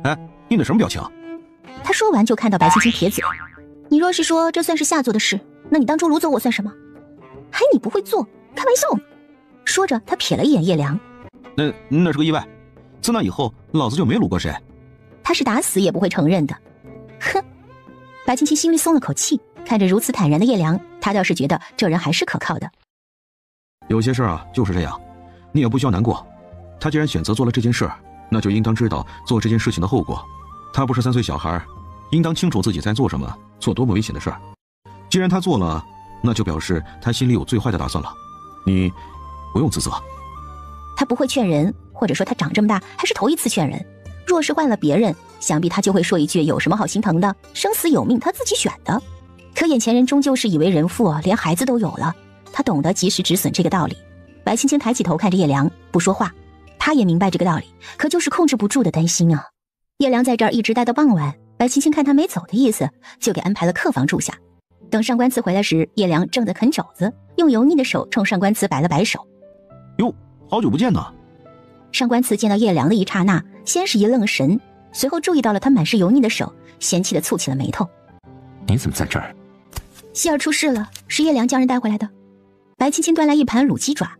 [SPEAKER 14] 哎，你那什么表情？
[SPEAKER 3] 他说完就看到白青青撇嘴。你若是说这算是下作的事，那你当初掳走我算什么？还你不会做，开玩笑呢。说着他瞥了一眼叶良。
[SPEAKER 14] 那是个意外，自那以后老子就没掳过谁。
[SPEAKER 3] 他是打死也不会承认的。哼。白青青心里松了口气，看着如此坦然的叶良，他倒是觉得这人还是可靠的。
[SPEAKER 14] 有些事啊就是这样，你也不需要难过。他既然选择做了这件事，那就应当知道做这件事情的后果。他不是3岁小孩，应当清楚自己在做什么，做多么危险的事儿。既然他做了，那就表示他心里有最坏的打算了。你不用自责。
[SPEAKER 3] 他不会劝人，或者说他长这么大还是头一次劝人。若是换了别人，想必他就会说一句有什么好心疼的，生死有命他自己选的。可眼前人终究是已为人父，连孩子都有了，他懂得及时止损这个道理。白青青抬起头看着叶良，不说话。他也明白这个道理，可就是控制不住的担心啊。叶良在这儿一直待到傍晚，白青青看他没走的意思，就给安排了客房住下。等上官慈回来时，叶良正在啃肘子，用油腻的手冲上官慈摆了摆手。
[SPEAKER 14] 哟，好久不见呢。
[SPEAKER 3] 上官慈见到叶良的一刹那，先是一愣神，随后注意到了他满是油腻的手，嫌弃的蹙起了眉头。
[SPEAKER 1] 你怎么在这儿？
[SPEAKER 3] 希儿出事了，是叶良将人带回来的。白青青端来一盘卤鸡爪。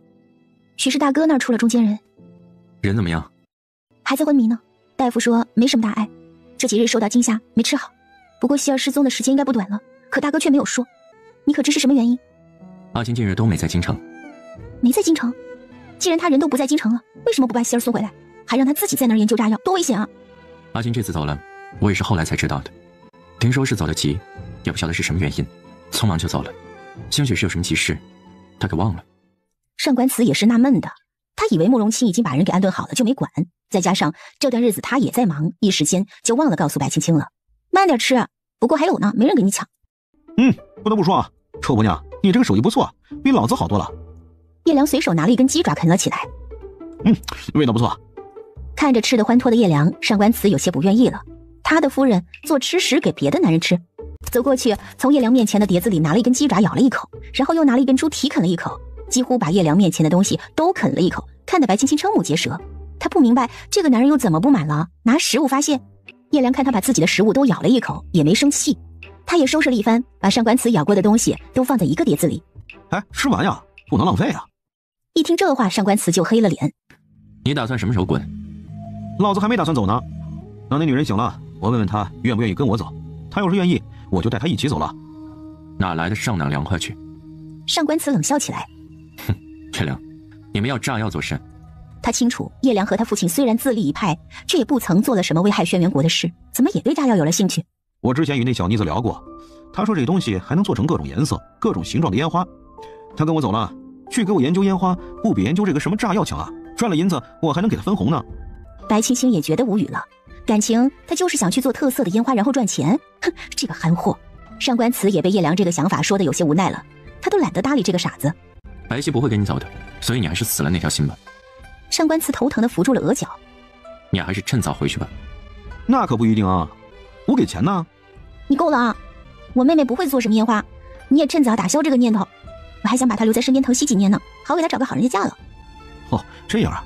[SPEAKER 3] 许是大哥那儿出了中间人。
[SPEAKER 1] 人怎么样？
[SPEAKER 3] 还在昏迷呢，大夫说没什么大碍，这几日受到惊吓没吃好。不过希儿失踪的时间应该不短了，可大哥却没有说。你可知是什么原因？
[SPEAKER 1] 阿金近日都没在京城。
[SPEAKER 3] 没在京城？既然他人都不在京城了，为什么不把希儿送回来，还让他自己在那儿研究炸药，多危险啊！
[SPEAKER 1] 阿金这次走了，我也是后来才知道的。听说是走得急，也不晓得是什么原因，匆忙就走了。兴许是有什么急事，他给忘了。
[SPEAKER 3] 上官慈也是纳闷的，他以为慕容清已经把人给安顿好了，就没管。再加上这段日子他也在忙，一时间就忘了告诉白青青了。慢点吃，不过还有呢，没人给你抢。
[SPEAKER 14] 不得不说啊，臭婆娘，你这个手艺不错，比老子好多了。
[SPEAKER 3] 叶良随手拿了一根鸡爪啃了起来。
[SPEAKER 14] 味道不错。
[SPEAKER 3] 看着吃得欢脱的叶良，上官慈有些不愿意了。他的夫人做吃食给别的男人吃。走过去，从叶良面前的碟子里拿了一根鸡爪咬了一口，然后又拿了一根猪蹄啃了一口，几乎把叶良面前的东西都啃了一口，看得白青青瞠目结舌。他不明白这个男人又怎么不满了，拿食物发泄。叶良看他把自己的食物都咬了一口，也没生气。他也收拾了一番，把上官慈咬过的东西都放在一个碟子里。
[SPEAKER 14] 吃完呀，不能浪费啊。
[SPEAKER 3] 一听这话，上官慈就黑了脸。
[SPEAKER 1] 你打算什么时候滚？
[SPEAKER 14] 老子还没打算走呢。等那女人醒了，我问问她愿不愿意跟我走。她要是愿意，我就带她一起走了。
[SPEAKER 1] 哪来的上哪凉快去？
[SPEAKER 3] 上官慈冷笑起来。
[SPEAKER 1] 月亮，你们要炸药做甚？
[SPEAKER 3] 他清楚叶良和他父亲虽然自立一派，却也不曾做了什么危害轩辕国的事，怎么也对炸药有了兴趣？
[SPEAKER 14] 我之前与那小妮子聊过，她说这东西还能做成各种颜色、各种形状的烟花。她跟我走了，去给我研究烟花，不比研究这个什么炸药强啊！
[SPEAKER 9] 赚了银子我还能给他分红呢。
[SPEAKER 3] 白青青也觉得无语了，感情他就是想去做特色的烟花然后赚钱，哼，这个憨货。上官慈也被叶良这个想法说得有些无奈了，他都懒得搭理这个傻子。
[SPEAKER 1] 白皙不会跟你走的，所以你还是死了那条心吧。
[SPEAKER 3] 上官慈头疼地扶住了额角，
[SPEAKER 1] 你还是趁早回去吧。
[SPEAKER 9] 那可不一定啊，我给钱呢。
[SPEAKER 3] 你够了啊，我妹妹不会做什么烟花，你也趁早打消这个念头。我还想把她留在身边疼惜几年呢，好给她找个好人家嫁了。
[SPEAKER 9] 哦，这样啊，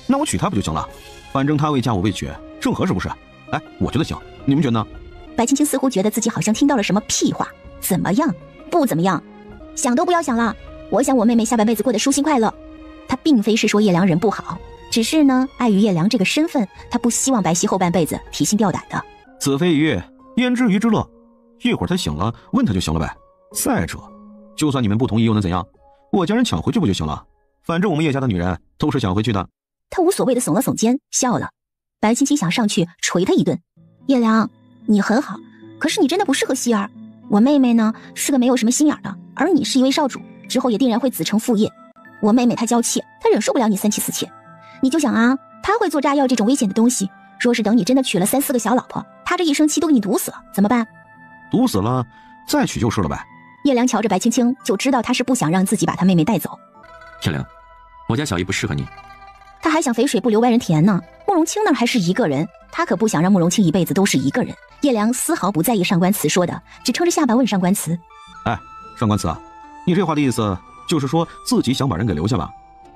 [SPEAKER 9] 那我娶她不就行了？反正她未嫁我未娶，正合适不是？哎，我觉得行，你们觉得呢？
[SPEAKER 3] 白青青似乎觉得自己好像听到了什么屁话，怎么样？不怎么样，想都不要想了。我想我妹妹下半辈子过得舒心快乐。她并非是说叶良人不好，只是呢，碍于叶良这个身份，她不希望白皙后半辈子提心吊胆的。
[SPEAKER 9] 子非鱼，焉知鱼之乐？一会儿他醒了，问他就行了呗。再者，就算你们不同意又能怎样？我将人抢回去不就行了？反正我们叶家的女人都是抢回去的。
[SPEAKER 3] 他无所谓的耸了耸肩，笑了。白青青想上去捶他一顿。叶良，你很好，可是你真的不适合希儿。我妹妹呢，是个没有什么心眼的，而你是一位少主，之后也定然会子承父业。我妹妹她娇气，她忍受不了你三妻四妾。你就想啊，她会做炸药这种危险的东西，若是等你真的娶了3、4个小老婆，她这一生气都给你毒死了，怎么办？
[SPEAKER 9] 毒死了再娶就是了呗。
[SPEAKER 3] 叶良瞧着白青青，就知道他是不想让自己把他妹妹带走。
[SPEAKER 1] 叶良，我家小姨不适合你。
[SPEAKER 3] 他还想肥水不流外人田呢。慕容清那儿还是一个人，他可不想让慕容清一辈子都是一个人。叶良丝毫不在意上官慈说的，只撑着下巴问上官慈：
[SPEAKER 9] 哎，上官慈啊，你这话的意思就是说自己想把人给留下了？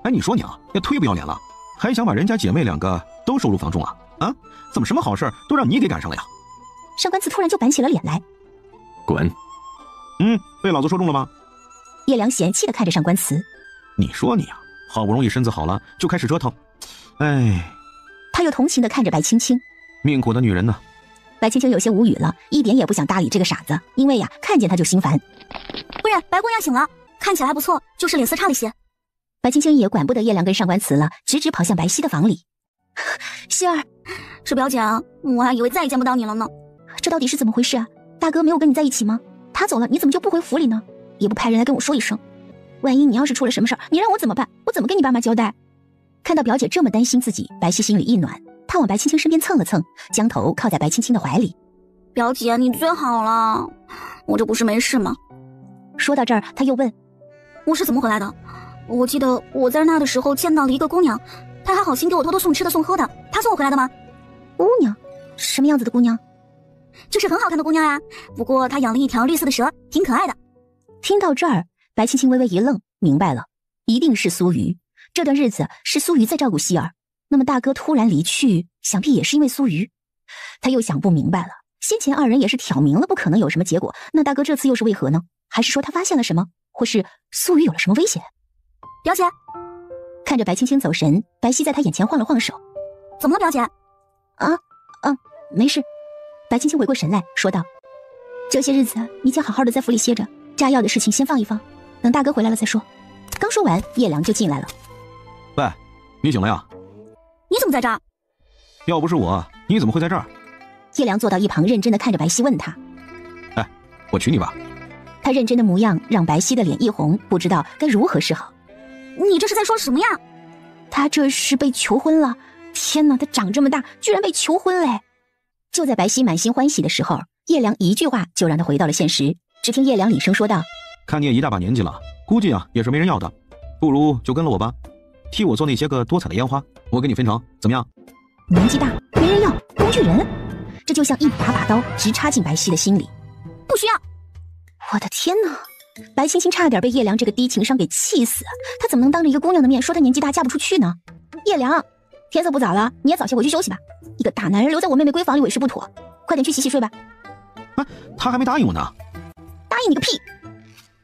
[SPEAKER 9] 哎，你说你啊，也忒不要脸了，还想把人家姐妹2个都收入房中啊？啊，怎么什么好事都让你给赶上了呀？
[SPEAKER 3] 上官慈突然就板起了脸来。
[SPEAKER 1] 滚！
[SPEAKER 9] 被老子说中了吧？
[SPEAKER 3] 叶良嫌弃地看着上官慈。
[SPEAKER 9] 你说你啊，好不容易身子好了就开始折腾，哎。
[SPEAKER 3] 他又同情地看着白青青，
[SPEAKER 9] 命苦的女人呢。
[SPEAKER 3] 白青青有些无语了，一点也不想搭理这个傻子，因为呀，看见他就心烦。
[SPEAKER 7] 夫人，白姑娘醒了，看起来还不错，就是脸色差了些。
[SPEAKER 3] 白青青也管不得叶良跟上官慈了，直直跑向白皙的房里。希儿，
[SPEAKER 7] 是表姐啊，我还以为再也见不到你了呢。
[SPEAKER 3] 这到底是怎么回事啊？大哥没有跟你在一起吗？他走了，你怎么就不回府里呢？也不派人来跟我说一声，万一你要是出了什么事儿，你让我怎么办？我怎么跟你爸妈交代？看到表姐这么担心自己，白皙心里一暖，她往白青青身边蹭了蹭，将头靠在白青青的怀里。
[SPEAKER 7] 表姐，你最好了，我这不是没事吗？
[SPEAKER 3] 说到这儿，他又问：
[SPEAKER 7] 我是怎么回来的？我记得我在那的时候见到了一个姑娘，她还好心给我偷偷送吃的送喝的，她送我回来的吗？
[SPEAKER 3] 姑娘？什么样子的姑娘？
[SPEAKER 7] 就是很好看的姑娘呀，不过她养了一条绿色的蛇，挺可爱的。
[SPEAKER 3] 听到这儿，白青青微微一愣，明白了，一定是苏瑜。这段日子是苏瑜在照顾希儿，那么大哥突然离去，想必也是因为苏瑜。他又想不明白了，先前2人也是挑明了不可能有什么结果，那大哥这次又是为何呢？还是说他发现了什么，或是苏瑜有了什么危险？
[SPEAKER 7] 表姐，
[SPEAKER 3] 看着白青青走神，白皙在他眼前晃了晃手。
[SPEAKER 7] 怎么了，表姐？
[SPEAKER 3] 没事。白青青回过神来说道：这些日子你先好好的在府里歇着，炸药的事情先放一放，等大哥回来了再说。刚说完，叶良就进来了。
[SPEAKER 9] 喂，你醒了呀？
[SPEAKER 7] 你怎么在这儿？
[SPEAKER 9] 要不是我，你怎么会在这儿？
[SPEAKER 3] 叶良坐到一旁，认真的看着白皙，问他：
[SPEAKER 9] 哎，我娶你吧。
[SPEAKER 3] 他认真的模样让白皙的脸一红，不知道该如何是好。
[SPEAKER 7] 你这是在说什么呀？
[SPEAKER 3] 他这是被求婚了。天哪，他长这么大居然被求婚嘞！就在白皙满心欢喜的时候，叶良一句话就让他回到了现实。只听叶良厉声说道：
[SPEAKER 9] 看你也一大把年纪了，估计啊也是没人要的，不如就跟了我吧，替我做那些个多彩的烟花，我给你分成，怎么样？
[SPEAKER 3] 年纪大没人要，工具人，这就像一把把刀直插进白皙的心里。
[SPEAKER 7] 不需要！
[SPEAKER 3] 我的天哪！白青青差点被叶良这个低情商给气死，他怎么能当着一个姑娘的面说她年纪大嫁不出去呢？叶良，天色不早了，你也早些回去休息吧。一个大男人留在我妹妹闺房里委实不妥，快点去洗洗睡吧。
[SPEAKER 9] 他还没答应我呢。
[SPEAKER 3] 答应你个屁！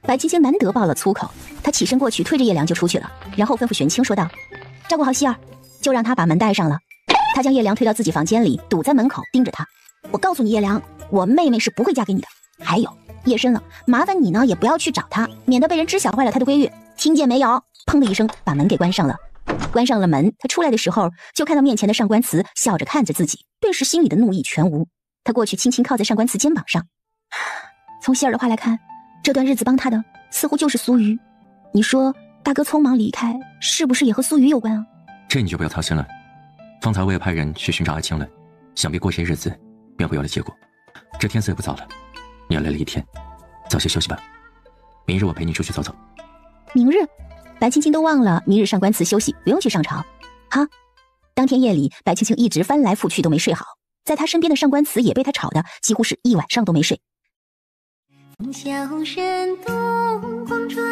[SPEAKER 3] 白青青难得爆了粗口，她起身过去推着叶良就出去了，然后吩咐玄清说道：照顾好希儿，就让他把门带上了。他将叶良推到自己房间里，堵在门口盯着他。我告诉你叶良，我妹妹是不会嫁给你的。还有夜深了，麻烦你呢也不要去找她，免得被人知晓坏了她的闺誉，听见没有？砰的一声把门给关上了。关上了门，他出来的时候就看到面前的上官慈笑着看着自己，顿时心里的怒意全无。他过去轻轻靠在上官慈肩膀上。从希儿的话来看，这段日子帮他的似乎就是苏瑜。你说大哥匆忙离开，是不是也和苏瑜有关啊？
[SPEAKER 1] 这你就不要操心了。方才我也派人去寻找阿青了，想必过些日子便会有了结果。这天色也不早了，你也累了一天，早些休息吧。明日我陪你出去走走。
[SPEAKER 3] 明日？白青青都忘了明日上官祠休息，不用去上朝。哈！当天夜里，白青青一直翻来覆去都没睡好，在她身边的上官祠也被她吵得几乎是一晚上都没睡。
[SPEAKER 15] 风萧山东，光抓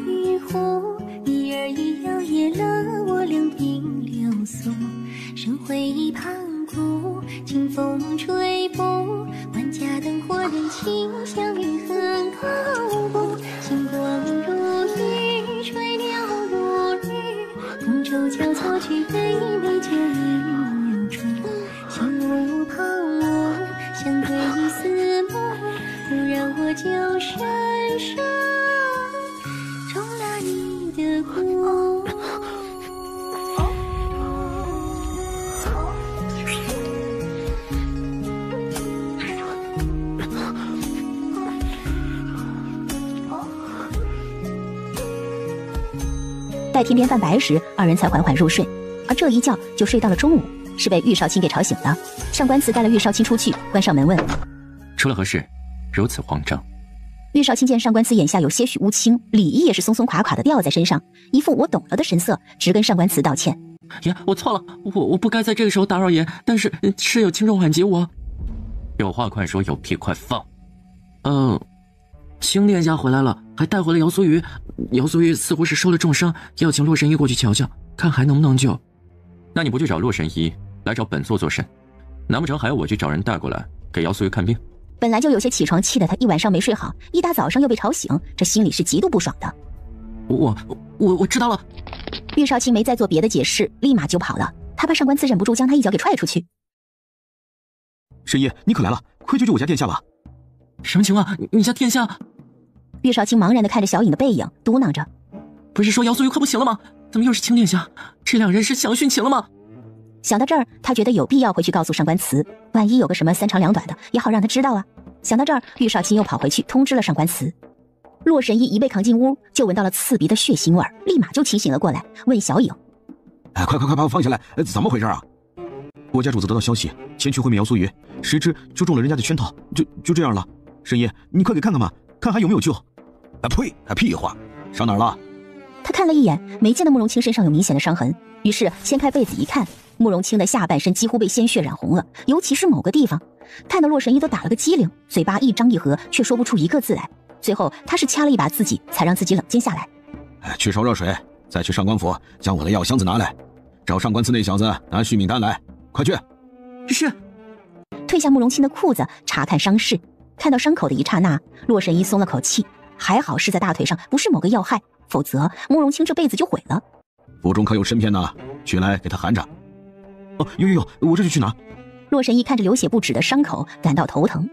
[SPEAKER 15] 渔户，一儿一摇曳了我两鬓流苏。生辉盘古，清风吹拂，万家灯火人情相遇很高步。星光如雨，垂柳如雨，风舟交错去北美却一流春。心无旁骛，相对似梦，不让我就深深中了你的蛊。
[SPEAKER 3] 待天边泛白时，二人才缓缓入睡，而这一觉就睡到了中午，是被玉少卿给吵醒的。上官祠带了玉少卿出去，关上门问：
[SPEAKER 1] 出了何事，如此慌张？
[SPEAKER 3] 玉少卿见上官祠眼下有些许乌青，礼仪也是松松垮垮的吊在身上，一副我懂了的神色，直跟上官祠道歉：
[SPEAKER 10] 爷，我错了，我不该在这个时候打扰爷，但是事有轻重缓急，我
[SPEAKER 1] 有话快说，有屁快放。
[SPEAKER 10] 青殿下回来了，还带回了姚苏雨。姚苏雨似乎是受了重伤，要请洛神医过去瞧瞧，看还能不能救。
[SPEAKER 1] 那你不去找洛神医，来找本座做甚？难不成还要我去找人带过来给姚苏雨看病？
[SPEAKER 3] 本来就有些起床气的他，一晚上没睡好，一大早上又被吵醒，这心里是极度不爽的。
[SPEAKER 10] 我知道了。
[SPEAKER 3] 玉少卿没再做别的解释，立马就跑了。他怕上官祠忍不住将他一脚给踹出去。
[SPEAKER 9] 神医，你可来了，快救救我家殿下吧！
[SPEAKER 10] 什么情况？你家殿下？
[SPEAKER 3] 玉少卿茫然地看着小影的背影，嘟囔着：“
[SPEAKER 10] 不是说姚苏雨快不行了吗？怎么又是青殿下？这两人是想殉情了吗？”
[SPEAKER 3] 想到这儿，他觉得有必要回去告诉上官祠，万一有个什么三长两短的，也好让他知道啊。想到这儿，玉少卿又跑回去通知了上官祠。洛神医一被扛进屋，就闻到了刺鼻的血腥味，立马就清醒了过来，问小影：“
[SPEAKER 9] 快把我放下来，怎么回事啊？”我家主子得到消息，前去会面姚苏雨，谁知就中了人家的圈套，就这样了。神医，你快给看看吧，看还有没有救。
[SPEAKER 2] 呸！屁话，伤哪儿了？
[SPEAKER 3] 他看了一眼，没见到慕容清身上有明显的伤痕，于是掀开被子一看，慕容清的下半身几乎被鲜血染红了，尤其是某个地方，看得洛神医都打了个激灵，嘴巴一张一合，却说不出一个字来。最后他是掐了一把自己，才让自己冷静下来。
[SPEAKER 2] 去烧热水，再去上官府将我的药箱子拿来，找上官祠那小子拿续命单来，快去！
[SPEAKER 10] 是。
[SPEAKER 3] 褪下慕容清的裤子，查看伤势。看到伤口的一刹那，洛神医松了口气，还好是在大腿上，不是某个要害，否则慕容清这辈子就毁了。
[SPEAKER 2] 府中可有参片呢？取来给他含着。
[SPEAKER 9] 有，我这就去拿。
[SPEAKER 3] 洛神医看着流血不止的伤口，感到头疼。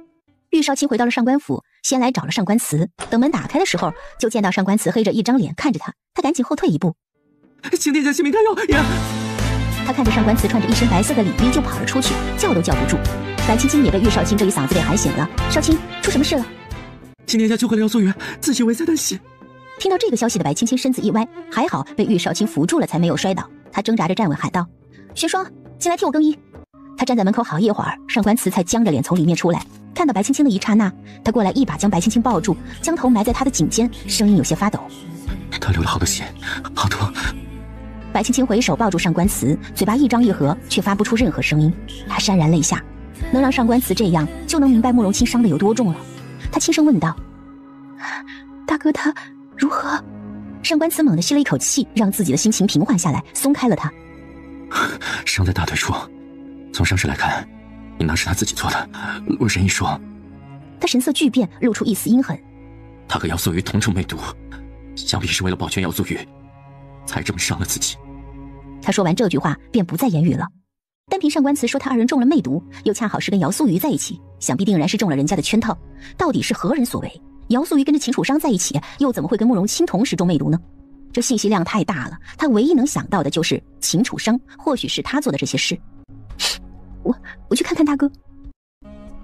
[SPEAKER 3] 玉少卿回到了上官府，先来找了上官祠。等门打开的时候，就见到上官祠黑着一张脸看着他，他赶紧后退一步。
[SPEAKER 10] 请殿下性命堪忧呀！
[SPEAKER 3] 他看着上官祠穿着一身白色的礼衣就跑了出去，叫都叫不住。白青青也被玉少卿这一嗓子给喊醒了。少卿，出什么事了？
[SPEAKER 10] 请殿下救回了姚苏雨，自己为在旦夕。
[SPEAKER 3] 听到这个消息的白青青身子一歪，还好被玉少卿扶住了，才没有摔倒。他挣扎着站稳，喊道：“玄霜，进来替我更衣。”他站在门口好一会儿，上官祠才僵着脸从里面出来。看到白青青的一刹那，他过来一把将白青青抱住，将头埋在她的颈间，声音有些发抖：“
[SPEAKER 1] 他流了好多血，好多。”
[SPEAKER 3] 白青青回手抱住上官祠，嘴巴一张一合，却发不出任何声音。他潸然泪下，能让上官祠这样，就能明白慕容清伤得有多重了。他轻声问道：“大哥他如何？”上官祠猛地吸了一口气，让自己的心情平缓下来，松开了他。
[SPEAKER 1] 伤在大腿处，从伤势来看，应当是他自己做的。洛神医说，
[SPEAKER 3] 他神色巨变，露出一丝阴狠。
[SPEAKER 1] 他和姚素雨同中魅毒，想必是为了保全姚素雨，才这么伤了自己。
[SPEAKER 3] 他说完这句话，便不再言语了。单凭上官祠说他二人中了魅毒，又恰好是跟姚素雨在一起，想必定然是中了人家的圈套。到底是何人所为？姚素雨跟着秦楚商在一起，又怎么会跟慕容清同时中魅毒呢？这信息量太大了，他唯一能想到的就是秦楚商，或许是他做的这些事。我去看看大哥。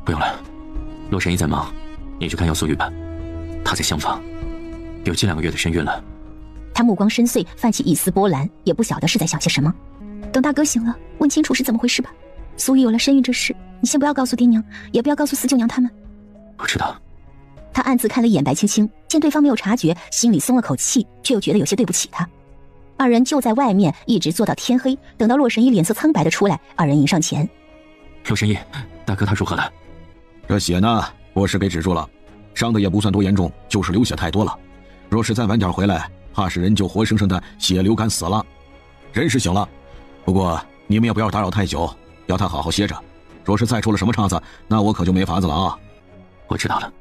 [SPEAKER 1] 不用了，洛神医在忙，你去看姚素雨吧。他在厢房，有近2个月的身孕了。
[SPEAKER 3] 他目光深邃，泛起一丝波澜，也不晓得是在想些什么。等大哥醒了，问清楚是怎么回事吧。苏玉有了身孕这事，你先不要告诉爹娘，也不要告诉四舅娘他们。
[SPEAKER 1] 我知道。
[SPEAKER 3] 他暗自看了一眼白青青，见对方没有察觉，心里松了口气，却又觉得有些对不起他。二人就在外面一直坐到天黑，等到洛神医脸色苍白的出来，二人迎上前。
[SPEAKER 1] 洛神医，大哥他如何了？
[SPEAKER 2] 这血呢，我是给止住了，伤的也不算多严重，就是流血太多了。若是再晚点回来，怕是人就活生生的血流干死了。人是醒了，不过你们也不要打扰太久，要他好好歇着。若是再出了什么岔子，那我可就没法子了啊。
[SPEAKER 1] 我知道了。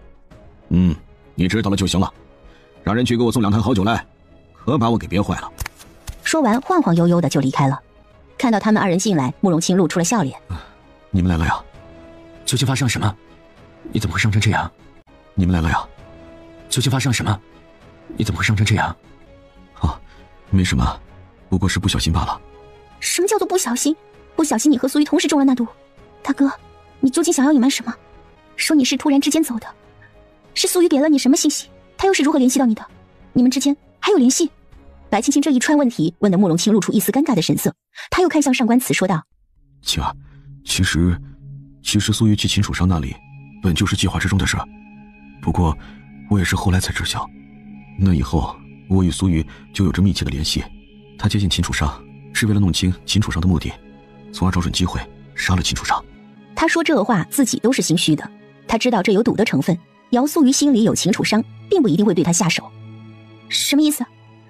[SPEAKER 2] 你知道了就行了。让人去给我送2坛好酒来，可把我给憋坏了。
[SPEAKER 3] 说完，晃晃悠悠的就离开了。看到他们二人进来，慕容清露出了笑脸。
[SPEAKER 2] 你们来了呀？
[SPEAKER 1] 究竟发生了什么？你怎么会伤成这样？
[SPEAKER 2] 你们来了呀？
[SPEAKER 1] 究竟发生了什么？你怎么会伤成这样？
[SPEAKER 2] 没什么，不过是不小心罢了。
[SPEAKER 3] 什么叫做不小心？不小心你和苏玉同时中了那毒。大哥，你究竟想要隐瞒什么？说你是突然之间走的，是苏玉给了你什么信息？他又是如何联系到你的？你们之间还有联系？白青青这一串问题问得慕容清露出一丝尴尬的神色，他又看向上官慈说道：
[SPEAKER 2] 青儿，其实苏玉去秦楚商那里本就是计划之中的事，不过我也是后来才知晓。那以后我与苏玉就有着密切的联系，他接近秦楚商是为了弄清秦楚商的目的，从而找准机会杀了秦楚商。
[SPEAKER 3] 他说这话自己都是心虚的，他知道这有赌的成分，姚苏瑜心里有秦楚商，并不一定会对他下手。什么意思？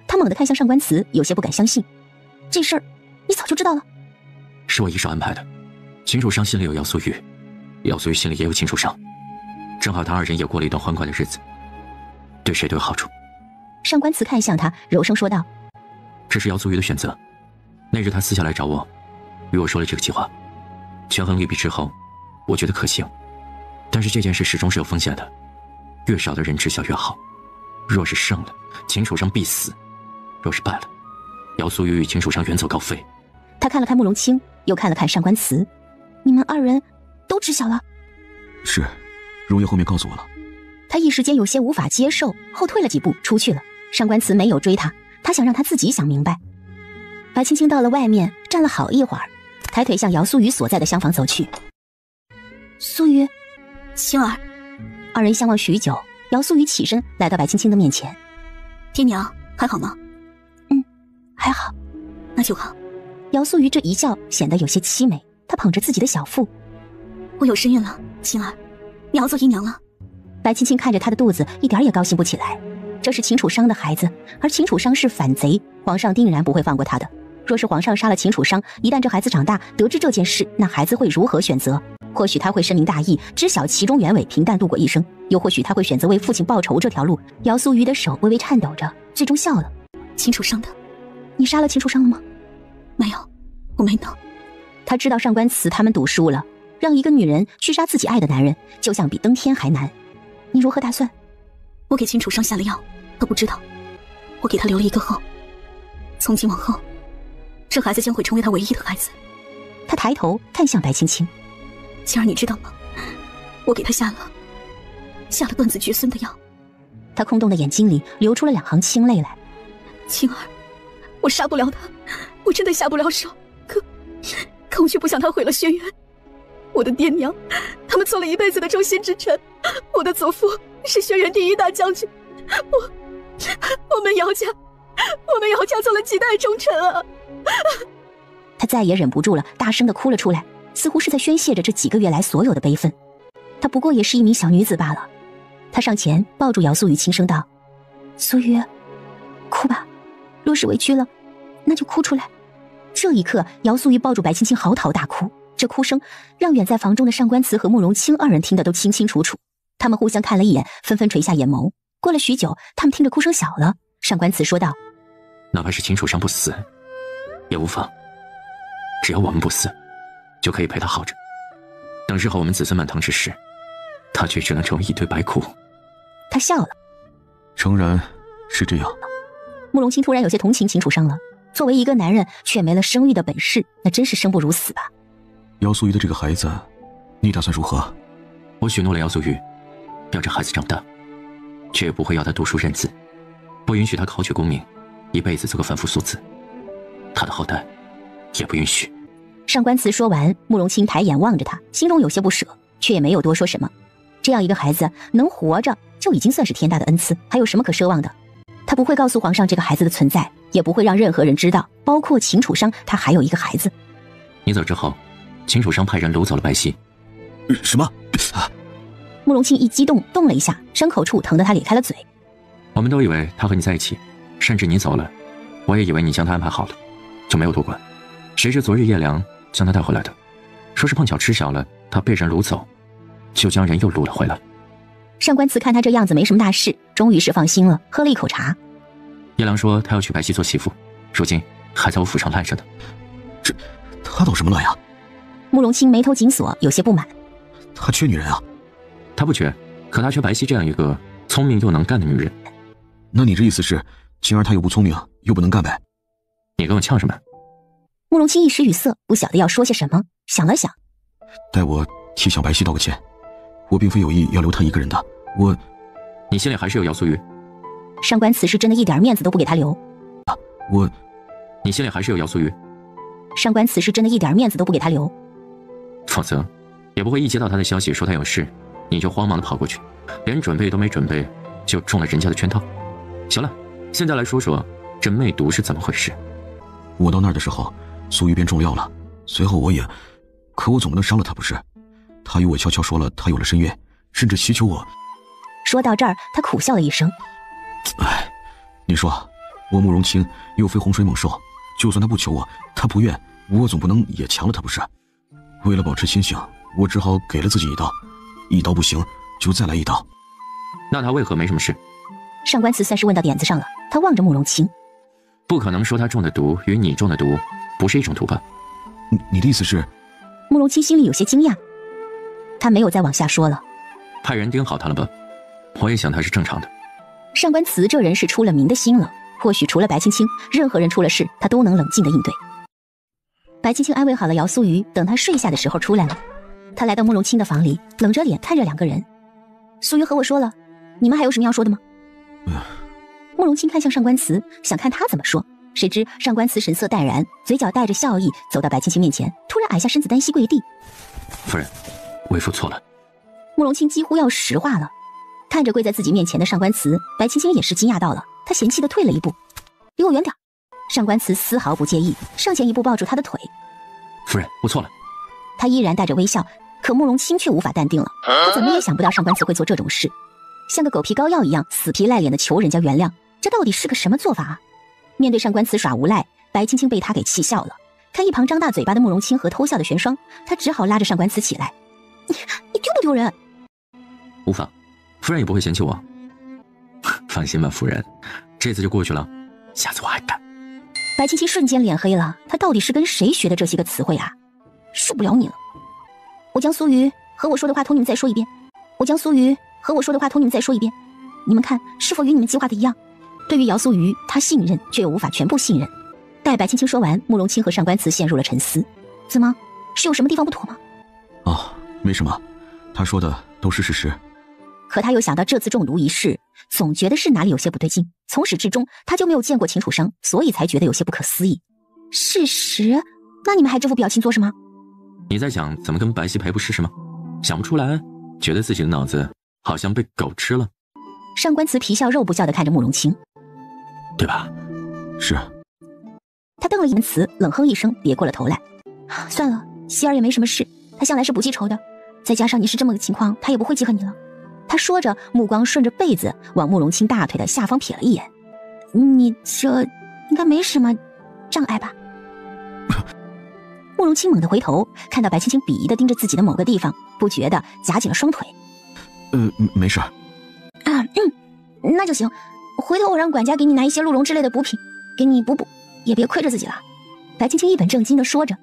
[SPEAKER 3] 他猛地看向上官慈，有些不敢相信。这事儿你早就知道了？
[SPEAKER 1] 是我一手安排的。秦楚商心里有姚苏瑜，姚苏瑜心里也有秦楚商，正好他二人也过了一段欢快的日子，对谁都有好处。
[SPEAKER 3] 上官慈看向他，柔声说道：
[SPEAKER 1] 这是姚苏瑜的选择。那日他私下来找我，与我说了这个计划，权衡利弊之后，我觉得可行。但是这件事始终是有风险的，越少的人知晓越好。若是胜了，秦楚商必死；若是败了，姚苏瑜与秦楚商远走高飞。
[SPEAKER 3] 他看了看慕容清，又看了看上官慈，你们二人都知晓了？
[SPEAKER 2] 是，容爷后面告诉我了。
[SPEAKER 3] 他一时间有些无法接受，后退了几步出去了。上官慈没有追他，他想让他自己想明白。白青青到了外面，站了好一会儿，抬腿向姚苏瑜所在的厢房走去。苏瑜，
[SPEAKER 7] 青儿，
[SPEAKER 3] 二人相望许久，姚苏瑜起身来到白青青的面前。
[SPEAKER 7] 爹娘还好吗？
[SPEAKER 3] 还好。
[SPEAKER 7] 那就好。
[SPEAKER 3] 姚苏瑜这一叫显得有些凄美，她捧着自己的小腹。
[SPEAKER 7] 我有身孕了，青儿，你要做姨娘了。
[SPEAKER 3] 白青青看着她的肚子，一点也高兴不起来。这是秦楚商的孩子，而秦楚商是反贼，皇上定然不会放过他的。若是皇上杀了秦楚商，一旦这孩子长大得知这件事，那孩子会如何选择？或许他会深明大义，知晓其中原委，平淡度过一生；又或许他会选择为父亲报仇这条路。姚苏瑜的手微微颤抖着，最终笑了。
[SPEAKER 7] 秦楚商的，
[SPEAKER 3] 你杀了秦楚商了吗？
[SPEAKER 7] 没有，我没能。
[SPEAKER 3] 他知道上官慈他们赌输了，让一个女人去杀自己爱的男人，就像比登天还难。你如何打算？
[SPEAKER 7] 我给秦楚商下了药，他不知道，我给他留了一个后。从今往后，这孩子将会成为他唯一的孩子。
[SPEAKER 3] 他抬头看向白青青，
[SPEAKER 7] 青儿，你知道吗？我给他下了断子绝孙的药。
[SPEAKER 3] 他空洞的眼睛里流出了2行清泪来。
[SPEAKER 7] 青儿，我杀不了他，我真的下不了手，可我却不想他毁了轩辕。我的爹娘，他们做了一辈子的忠心之臣，我的祖父是轩辕第1大将军，我们姚家做了几代忠臣啊！
[SPEAKER 3] 他再也忍不住了，大声地哭了出来，似乎是在宣泄着这几个月来所有的悲愤。她不过也是一名小女子罢了。她上前抱住姚苏瑜，轻声道：苏瑜，哭吧，若是委屈了，那就哭出来。这一刻，姚苏瑜抱住白青青嚎啕大哭，这哭声让远在房中的上官慈和慕容清二人听得都清清楚楚。他们互相看了一眼，纷纷垂下眼眸。过了许久，他们听着哭声小了。上官慈说道：
[SPEAKER 1] 哪怕是秦楚商不死也无妨，只要我们不死，就可以陪他好着。等日后我们子孙满堂之时，他却只能成为一堆白骨。
[SPEAKER 3] 他笑了。
[SPEAKER 2] 诚然是这样。
[SPEAKER 3] 慕容清突然有些同情秦楚商了。作为一个男人，却没了生育的本事，那真是生不如死吧。
[SPEAKER 2] 姚苏瑜的这个孩子，你打算如何？
[SPEAKER 1] 我许诺了姚苏瑜，要这孩子长大，却也不会要他读书认字，不允许他考取功名，一辈子做个凡夫俗子。他的后代，也不允许。
[SPEAKER 3] 上官慈说完，慕容清抬眼望着他，心中有些不舍，却也没有多说什么。这样一个孩子能活着就已经算是天大的恩赐，还有什么可奢望的？他不会告诉皇上这个孩子的存在，也不会让任何人知道，包括秦楚商，他还有一个孩子。
[SPEAKER 1] 你走之后，秦楚商派人掳走了白皙。
[SPEAKER 9] 什么？
[SPEAKER 3] 慕容清一激动，动了一下，伤口处疼得他咧开了嘴。
[SPEAKER 1] 我们都以为他和你在一起，甚至你走了，我也以为你将他安排好了，就没有多管。谁知昨日叶良将他带回来的，说是碰巧吃小了，他被人掳走，就将人又掳了回来。
[SPEAKER 3] 上官慈看他这样子没什么大事，终于是放心了，喝了一口茶。
[SPEAKER 1] 叶良说他要娶白皙做媳妇，如今还在我府上赖着呢。
[SPEAKER 9] 这他捣什么乱呀？
[SPEAKER 3] 慕容清眉头紧锁，有些不满。
[SPEAKER 9] 他缺女人啊？
[SPEAKER 1] 他不缺，可他缺白皙这样一个聪明又能干的女人。
[SPEAKER 9] 那你这意思是，晴儿她又不聪明又不能干呗？
[SPEAKER 1] 你跟我呛什么？
[SPEAKER 3] 慕容清一时语塞，不晓得要说些什么，想了想，
[SPEAKER 9] 代我替小白皙道个歉，我并非有意要留她一个人的，
[SPEAKER 1] 你心里还是有姚素玉？
[SPEAKER 3] 上官慈是真的一点面子都不给他留。
[SPEAKER 1] 你心里还是有姚素玉？
[SPEAKER 3] 上官慈是真的一点面子都不给他留。
[SPEAKER 1] 否则也不会一接到他的消息说他有事，你就慌忙的跑过去，连准备都没准备就中了人家的圈套。行了，现在来说说这魅毒是怎么回事。
[SPEAKER 9] 我到那儿的时候，素玉便中了药了，随后可我总不能伤了她不是？她与我悄悄说了她有了身孕，甚至祈求我。
[SPEAKER 3] 说到这儿，他苦笑了一声。
[SPEAKER 9] 哎，你说我慕容清又非洪水猛兽，就算他不求我，他不愿，我总不能也强了他不是？为了保持清醒，我只好给了自己一刀，一刀不行就再来一刀。
[SPEAKER 1] 那他为何没什么事？
[SPEAKER 3] 上官慈算是问到点子上了，他望着慕容清。
[SPEAKER 1] 不可能说他中的毒与你中的毒不是一种毒吧？
[SPEAKER 9] 你的意思是？
[SPEAKER 3] 慕容清心里有些惊讶，他没有再往下说了。
[SPEAKER 1] 派人盯好他了吧？我也想他是正常的。
[SPEAKER 3] 上官慈这人是出了名的心冷，或许除了白青青，任何人出了事他都能冷静的应对。白青青安慰好了姚素瑜，等他睡下的时候出来了。他来到慕容清的房里，冷着脸看着两个人。素瑜和我说了，你们还有什么要说的吗？慕容清看向上官慈，想看他怎么说，谁知上官慈神色淡然，嘴角带着笑意，走到白青青面前，突然矮下身子单膝跪地。
[SPEAKER 1] 夫人，为父错了。
[SPEAKER 3] 慕容清几乎要石化了，看着跪在自己面前的上官慈，白青青也是惊讶到了，她嫌弃的退了一步，离我远点。上官慈丝毫不介意，上前一步抱住她的腿。
[SPEAKER 1] 夫人，我错了。
[SPEAKER 3] 他依然带着微笑，可慕容清却无法淡定了，他怎么也想不到上官慈会做这种事，像个狗皮膏药一样死皮赖脸的求人家原谅，这到底是个什么做法啊？面对上官慈耍无赖，白青青被他给气笑了，看一旁张大嘴巴的慕容清和偷笑的玄霜，他只好拉着上官慈起来。你丢不丢人？
[SPEAKER 1] 无妨，夫人也不会嫌弃我。放心吧，夫人，这次就过去了，下次我还敢。
[SPEAKER 3] 白青青瞬间脸黑了，她到底是跟谁学的这些个词汇啊？受不了你了！我将苏瑜和我说的话同你们再说一遍。我将苏瑜和我说的话同你们再说一遍。你们看是否与你们计划的一样？对于姚素瑜，他信任却又无法全部信任。待白青青说完，慕容清和上官慈陷入了沉思。怎么？是有什么地方不妥吗？
[SPEAKER 9] 哦，没什么，他说的都是事实。
[SPEAKER 3] 可他又想到这次中毒一事，总觉得是哪里有些不对劲。从始至终他就没有见过秦楚生，所以才觉得有些不可思议。事实？那你们还这副表情做什么？
[SPEAKER 1] 你在想怎么跟白皙赔不是吗？想不出来，觉得自己的脑子好像被狗吃了。
[SPEAKER 3] 上官慈皮笑肉不笑地看着慕容清，
[SPEAKER 1] 对吧？
[SPEAKER 9] 是。
[SPEAKER 3] 他瞪了一门词，冷哼一声，别过了头来。算了，希儿也没什么事，他向来是不记仇的，再加上你是这么个情况，他也不会记恨你了。他说着，目光顺着被子往慕容清大腿的下方瞥了一眼。你这应该没什么障碍吧？慕容清猛地回头，看到白青青鄙夷地盯着自己的某个地方，不觉地夹紧了双腿。
[SPEAKER 9] 没事。
[SPEAKER 3] 那就行。回头我让管家给你拿一些鹿茸之类的补品，给你补补，也别亏着自己了。白青青一本正经地说着。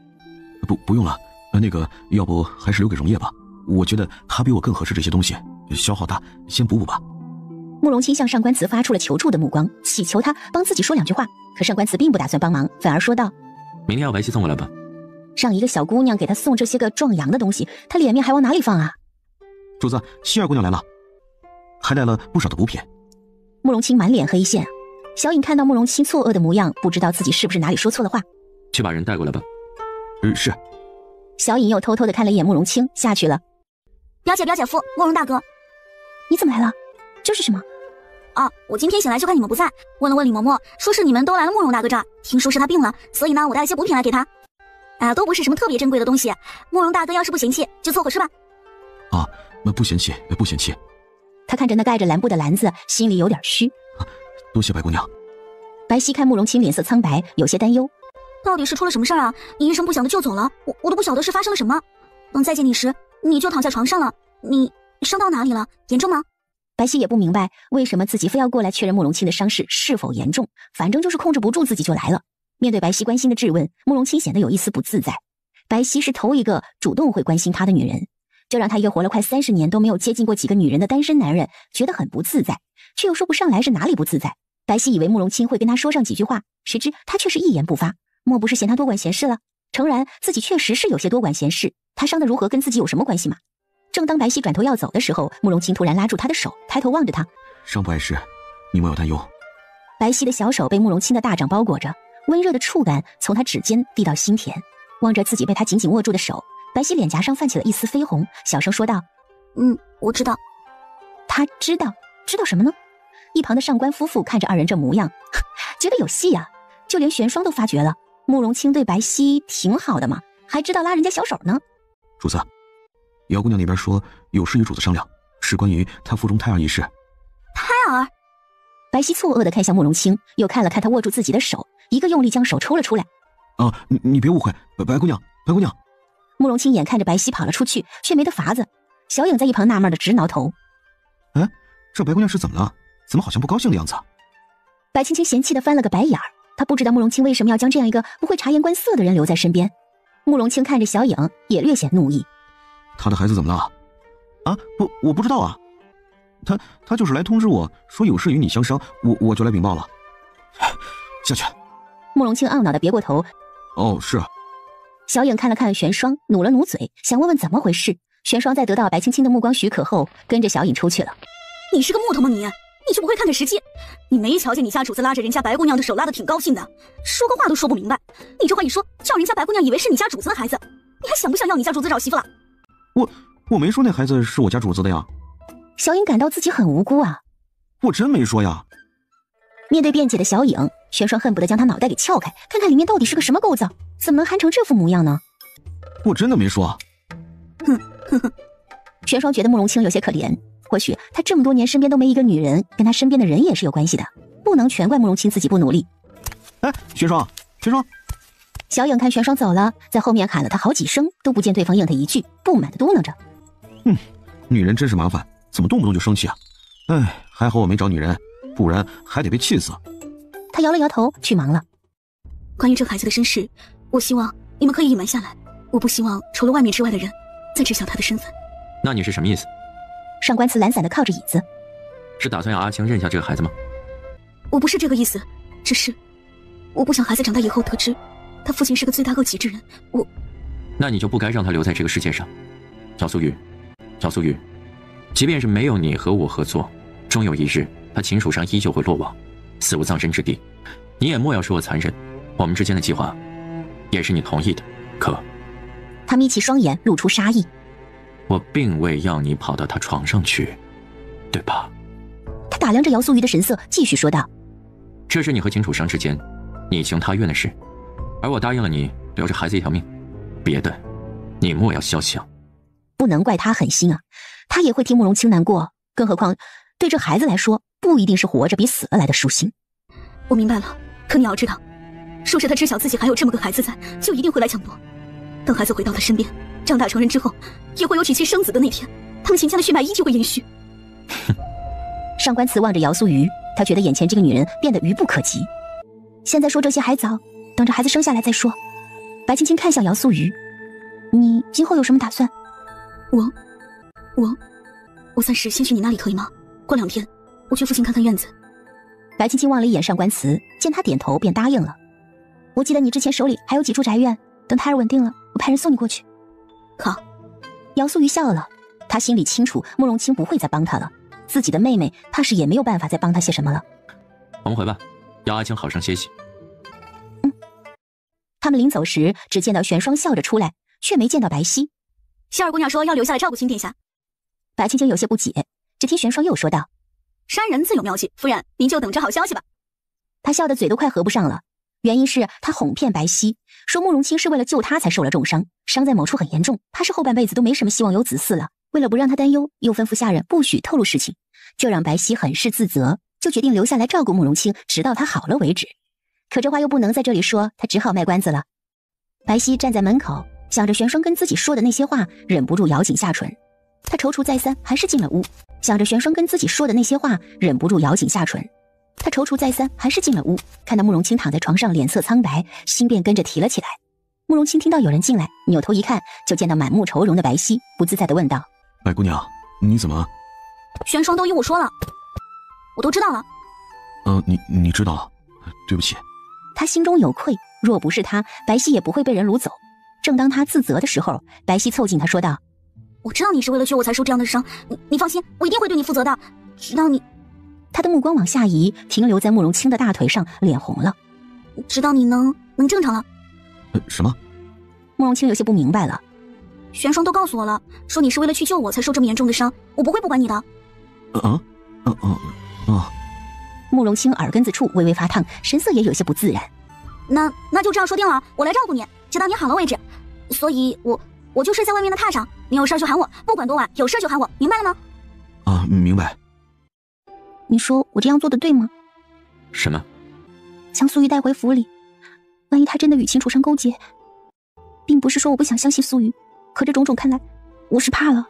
[SPEAKER 9] 不用了，那个要不还是留给荣叶吧，我觉得他比我更合适这些东西，消耗大，先补补吧。
[SPEAKER 3] 慕容清向上官慈发出了求助的目光，祈求他帮自己说两句话，可上官慈并不打算帮忙，反而说道：
[SPEAKER 1] 明天要白皙送过来吧。
[SPEAKER 3] 让一个小姑娘给他送这些个壮阳的东西，他脸面还往哪里放啊？
[SPEAKER 9] 主子，希儿姑娘来了，还带了不少的补品。
[SPEAKER 3] 慕容清满脸黑线，小影看到慕容清错愕的模样，不知道自己是不是哪里说错了话。
[SPEAKER 1] 去把人带过来吧。
[SPEAKER 9] 是。
[SPEAKER 3] 小颖又偷偷的看了一眼慕容清，下去了。
[SPEAKER 6] 表姐夫，慕容大哥，
[SPEAKER 3] 你怎么来了？这是什么？
[SPEAKER 6] 啊，我今天醒来就看你们不在，问了问李嬷嬷，说是你们都来了慕容大哥这儿，听说是他病了，所以呢，我带了些补品来给他。都不是什么特别珍贵的东西，慕容大哥要是不嫌弃，就凑合吃吧。
[SPEAKER 9] 啊，不嫌弃，不嫌弃。
[SPEAKER 3] 他看着那盖着蓝布的篮子，心里有点虚。
[SPEAKER 9] 多谢白姑娘。
[SPEAKER 3] 白皙看慕容清脸色苍白，有些担忧。
[SPEAKER 6] 到底是出了什么事儿啊？你一声不响的就走了，我都不晓得是发生了什么。等再见你时，你就躺在床上了。你伤到哪里了？严重吗？
[SPEAKER 3] 白皙也不明白为什么自己非要过来确认慕容清的伤势是否严重，反正就是控制不住自己就来了。面对白皙关心的质问，慕容清显得有一丝不自在。白皙是头一个主动会关心他的女人，这让他一个活了快30年都没有接近过几个女人的单身男人觉得很不自在，却又说不上来是哪里不自在。白皙以为慕容清会跟他说上几句话，谁知他却是一言不发。莫不是嫌他多管闲事了？诚然自己确实是有些多管闲事，他伤得如何跟自己有什么关系吗？正当白皙转头要走的时候，慕容清突然拉住他的手，抬头望着他。
[SPEAKER 9] 伤不碍事，你莫要担忧。
[SPEAKER 3] 白皙的小手被慕容清的大掌包裹着，温热的触感从他指尖递到心田。望着自己被他紧紧握住的手，白皙脸颊上泛起了一丝绯红，小声说道：
[SPEAKER 6] 我知道。
[SPEAKER 3] 他知道什么呢？一旁的上官夫妇看着二人这模样，觉得有戏啊，就连玄霜都发觉了，慕容清对白皙挺好的嘛，还知道拉人家小手呢。
[SPEAKER 9] 主子，姚姑娘那边说有事与主子商量，是关于她腹中胎儿一事。
[SPEAKER 6] 胎儿？
[SPEAKER 3] 白皙错愕地看向慕容清，又看了看他握住自己的手，一个用力将手抽了出来。
[SPEAKER 9] 你别误会，白姑娘。
[SPEAKER 3] 慕容清眼看着白皙跑了出去，却没得法子。小影在一旁纳闷的直挠头。
[SPEAKER 9] 这白姑娘是怎么了？怎么好像不高兴的样子？
[SPEAKER 3] 白青青嫌弃的翻了个白眼儿，她不知道慕容清为什么要将这样一个不会察言观色的人留在身边。慕容清看着小影，也略显怒意。
[SPEAKER 9] 他的孩子怎么了？我不知道啊。他就是来通知我说有事与你相商，我就来禀报了。下去。
[SPEAKER 3] 慕容清懊恼的别过头。
[SPEAKER 9] 是。
[SPEAKER 3] 小影看了看玄霜，努了努嘴，想问问怎么回事。玄霜在得到白青青的目光许可后，跟着小影出去了。
[SPEAKER 7] 你是个木头吗你就不会看看时机？你没瞧见你家主子拉着人家白姑娘的手拉得挺高兴的，说个话都说不明白。你这话一说，叫人家白姑娘以为是你家主子的孩子，你还想不想要你家主子找媳妇了？
[SPEAKER 9] 我没说那孩子是我家主子的呀。
[SPEAKER 3] 小影感到自己很无辜啊。
[SPEAKER 9] 我真没说呀。
[SPEAKER 3] 面对辩解的小影，玄霜恨不得将他脑袋给撬开，看看里面到底是个什么构造，怎么能憨成这副模样呢？
[SPEAKER 9] 我真的没说。
[SPEAKER 3] 玄霜觉得慕容清有些可怜，或许他这么多年身边都没一个女人，跟他身边的人也是有关系的，不能全怪慕容清自己不努力。
[SPEAKER 9] 玄霜。
[SPEAKER 3] 小影看玄霜走了，在后面喊了他好几声，都不见对方应他一句，不满的嘟囔着：
[SPEAKER 9] 女人真是麻烦，怎么动不动就生气啊？还好我没找女人，不然还得被气死。
[SPEAKER 3] 他摇了摇头，去忙了。
[SPEAKER 7] 关于这孩子的身世，我希望你们可以隐瞒下来，我不希望除了外面之外的人再知晓他的身份。
[SPEAKER 1] 那你是什么意思？
[SPEAKER 3] 上官慈懒散的靠着椅子。
[SPEAKER 1] 是打算让阿青认下这个孩子吗？
[SPEAKER 7] 我不是这个意思，只是我不想孩子长大以后得知他父亲是个罪大恶极之人。
[SPEAKER 1] 那你就不该让他留在这个世界上。姚素玉，即便是没有你和我合作，终有一日他秦蜀山依旧会落网，死无葬身之地。你也莫要说我残忍，我们之间的计划也是你同意的。可
[SPEAKER 3] 他眯起双眼，露出杀意。
[SPEAKER 1] 我并未要你跑到他床上去，对吧？
[SPEAKER 3] 他打量着姚素瑜的神色，继续说道：
[SPEAKER 1] 这是你和秦楚商之间你情他愿的事，而我答应了你留着孩子一条命，别的你莫要肖想。
[SPEAKER 3] 不能怪他狠心啊，他也会替慕容清难过，更何况对这孩子来说，不一定是活着比死了来的舒心。
[SPEAKER 7] 我明白了，可你要知道，说是他知晓自己还有这么个孩子在，就一定会来抢夺。等孩子回到他身边，长大成人之后，也会有娶妻生子的那天，他们秦家的血脉依旧会延续。
[SPEAKER 3] 上官慈望着姚素瑜，他觉得眼前这个女人变得愚不可及。现在说这些还早，等着孩子生下来再说。白青青看向姚素瑜，你今后有什么打算？
[SPEAKER 7] 我暂时先去你那里可以吗？过2天我去附近看看院子。
[SPEAKER 3] 白青青望了一眼上官慈，见他点头便答应了。我记得你之前手里还有几处宅院，等胎儿稳定了，我派人送你过去。
[SPEAKER 7] 好。
[SPEAKER 3] 姚素瑜笑了，他心里清楚慕容清不会再帮他了，自己的妹妹怕是也没有办法再帮他些什么了。
[SPEAKER 1] 我们回吧，要阿青好生歇息。
[SPEAKER 3] 他们临走时，只见到玄霜笑着出来，却没见到白皙。
[SPEAKER 7] 希儿姑娘说要留下来照顾亲殿下。
[SPEAKER 3] 白青青有些不解，只听玄霜又说道：“
[SPEAKER 7] 山人自有妙计，夫人您就等着好消息吧。”
[SPEAKER 3] 他笑得嘴都快合不上了，原因是他哄骗白皙，说慕容清是为了救他才受了重伤，伤在某处很严重，怕是后半辈子都没什么希望有子嗣了。为了不让他担忧，又吩咐下人不许透露事情，这让白皙很是自责，就决定留下来照顾慕容清，直到他好了为止。可这话又不能在这里说，他只好卖关子了。白皙站在门口，想着玄霜跟自己说的那些话，忍不住咬紧下唇。他踌躇再三，还是进了屋，想着玄霜跟自己说的那些话，忍不住咬紧下唇。他踌躇再三，还是进了屋，看到慕容清躺在床上，脸色苍白，心便跟着提了起来。慕容清听到有人进来，扭头一看，就见到满目愁容的白皙，不自在地问道：“
[SPEAKER 9] 白姑娘，你怎么？”
[SPEAKER 7] 玄霜都与我说了，我都知道了。
[SPEAKER 9] 你知道了，对不起。
[SPEAKER 3] 他心中有愧，若不是他，白皙也不会被人掳走。正当他自责的时候，白皙凑近他说道：“
[SPEAKER 7] 我知道你是为了救我才受这样的伤，你放心，我一定会对你负责的。直到你……”
[SPEAKER 3] 他的目光往下移，停留在慕容清的大腿上，脸红了。
[SPEAKER 7] 直到你能正常了。
[SPEAKER 9] 什么？
[SPEAKER 3] 慕容清有些不明白了。
[SPEAKER 7] 玄霜都告诉我了，说你是为了去救我才受这么严重的伤，我不会不管你的。
[SPEAKER 3] 慕容清耳根子处微微发烫，神色也有些不自然。
[SPEAKER 7] 那就这样说定了，我来照顾你，直到你好了为止。所以我就睡在外面的榻上，你有事就喊我，不管多晚，有事就喊我，明白了吗？
[SPEAKER 9] 明白。
[SPEAKER 3] 你说我这样做的对吗？
[SPEAKER 1] 什么？
[SPEAKER 3] 将苏玉带回府里，万一他真的与秦楚生勾结，并不是说我不想相信苏玉，可这种种看来，我是怕了。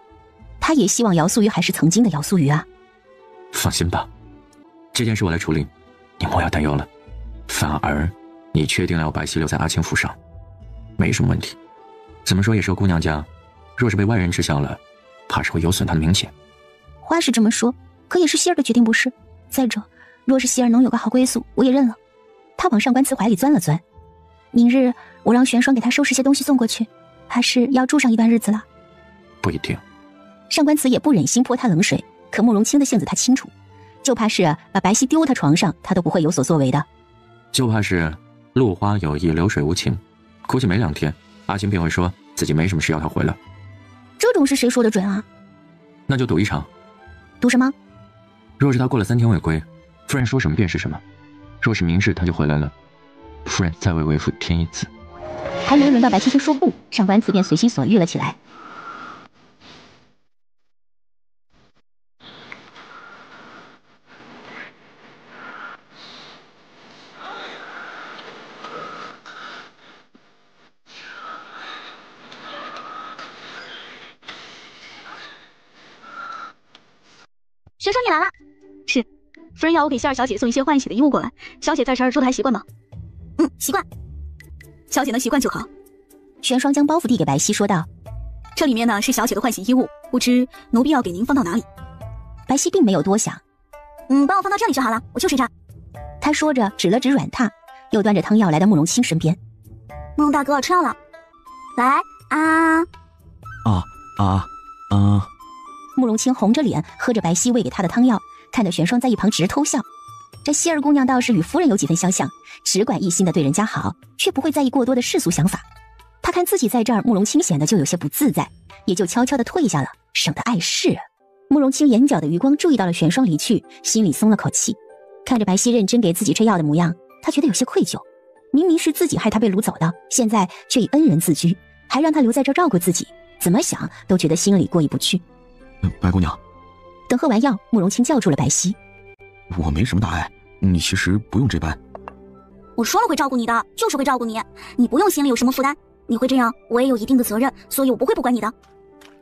[SPEAKER 3] 他也希望姚素玉还是曾经的姚素玉啊。
[SPEAKER 1] 放心吧，这件事我来处理，你莫要担忧了。反而，你确定要白皙留在阿青府上，没什么问题。怎么说也是个姑娘家，若是被外人知晓了，怕是会有损她的名节。
[SPEAKER 3] 话是这么说，可也是希儿的决定不是？再者，若是希儿能有个好归宿，我也认了。他往上官慈怀里钻了钻。明日我让玄霜给他收拾些东西送过去，还是要住上一段日子了。
[SPEAKER 1] 不一定。
[SPEAKER 3] 上官慈也不忍心泼他冷水，可慕容清的性子他清楚，就怕是把白皙丢他床上，他都不会有所作为的。
[SPEAKER 1] 就怕是落花有意，流水无情，估计没2天，阿青便会说自己没什么事要他回来。
[SPEAKER 3] 这种事谁说的准啊？
[SPEAKER 1] 那就赌一场。
[SPEAKER 3] 赌什么？
[SPEAKER 1] 若是他过了3天未归，夫人说什么便是什么；若是明日他就回来了，夫人再为为父添一子。
[SPEAKER 3] 还没轮到白青青说不，上官慈便随心所欲了起来。
[SPEAKER 7] 玄霜你来了。是，夫人要我给希儿小姐送一些换洗的衣物过来，小姐在这儿住的还习惯吗？习惯。小姐能习惯就好。
[SPEAKER 3] 玄霜将包袱递给白皙，说道：“
[SPEAKER 7] 这里面呢是小姐的换洗衣物，不知奴婢要给您放到哪里？”
[SPEAKER 3] 白皙并没有多想，
[SPEAKER 7] 帮我放到这里就好了，我就睡这儿。
[SPEAKER 3] 他说着指了指软榻，又端着汤药来到慕容清身边。
[SPEAKER 7] 慕容大哥，吃药了。来啊！
[SPEAKER 3] 慕容清红着脸喝着白皙喂给他的汤药，看着玄霜在一旁直偷笑。这希儿姑娘倒是与夫人有几分相像，只管一心的对人家好，却不会在意过多的世俗想法。他看自己在这儿，慕容清显得就有些不自在，也就悄悄的退下了，省得碍事。慕容清眼角的余光注意到了玄霜离去，心里松了口气。看着白皙认真给自己吹药的模样，他觉得有些愧疚。明明是自己害他被掳走的，现在却以恩人自居，还让他留在这儿照顾自己，怎么想都觉得心里过意不去。
[SPEAKER 9] 白姑娘，
[SPEAKER 3] 等喝完药，慕容清叫住了白皙。
[SPEAKER 9] 我没什么大碍，你其实不用这般。
[SPEAKER 7] 我说了会照顾你的，就是会照顾你，你不用心里有什么负担。你会这样，我也有一定的责任，所以我不会不管你的。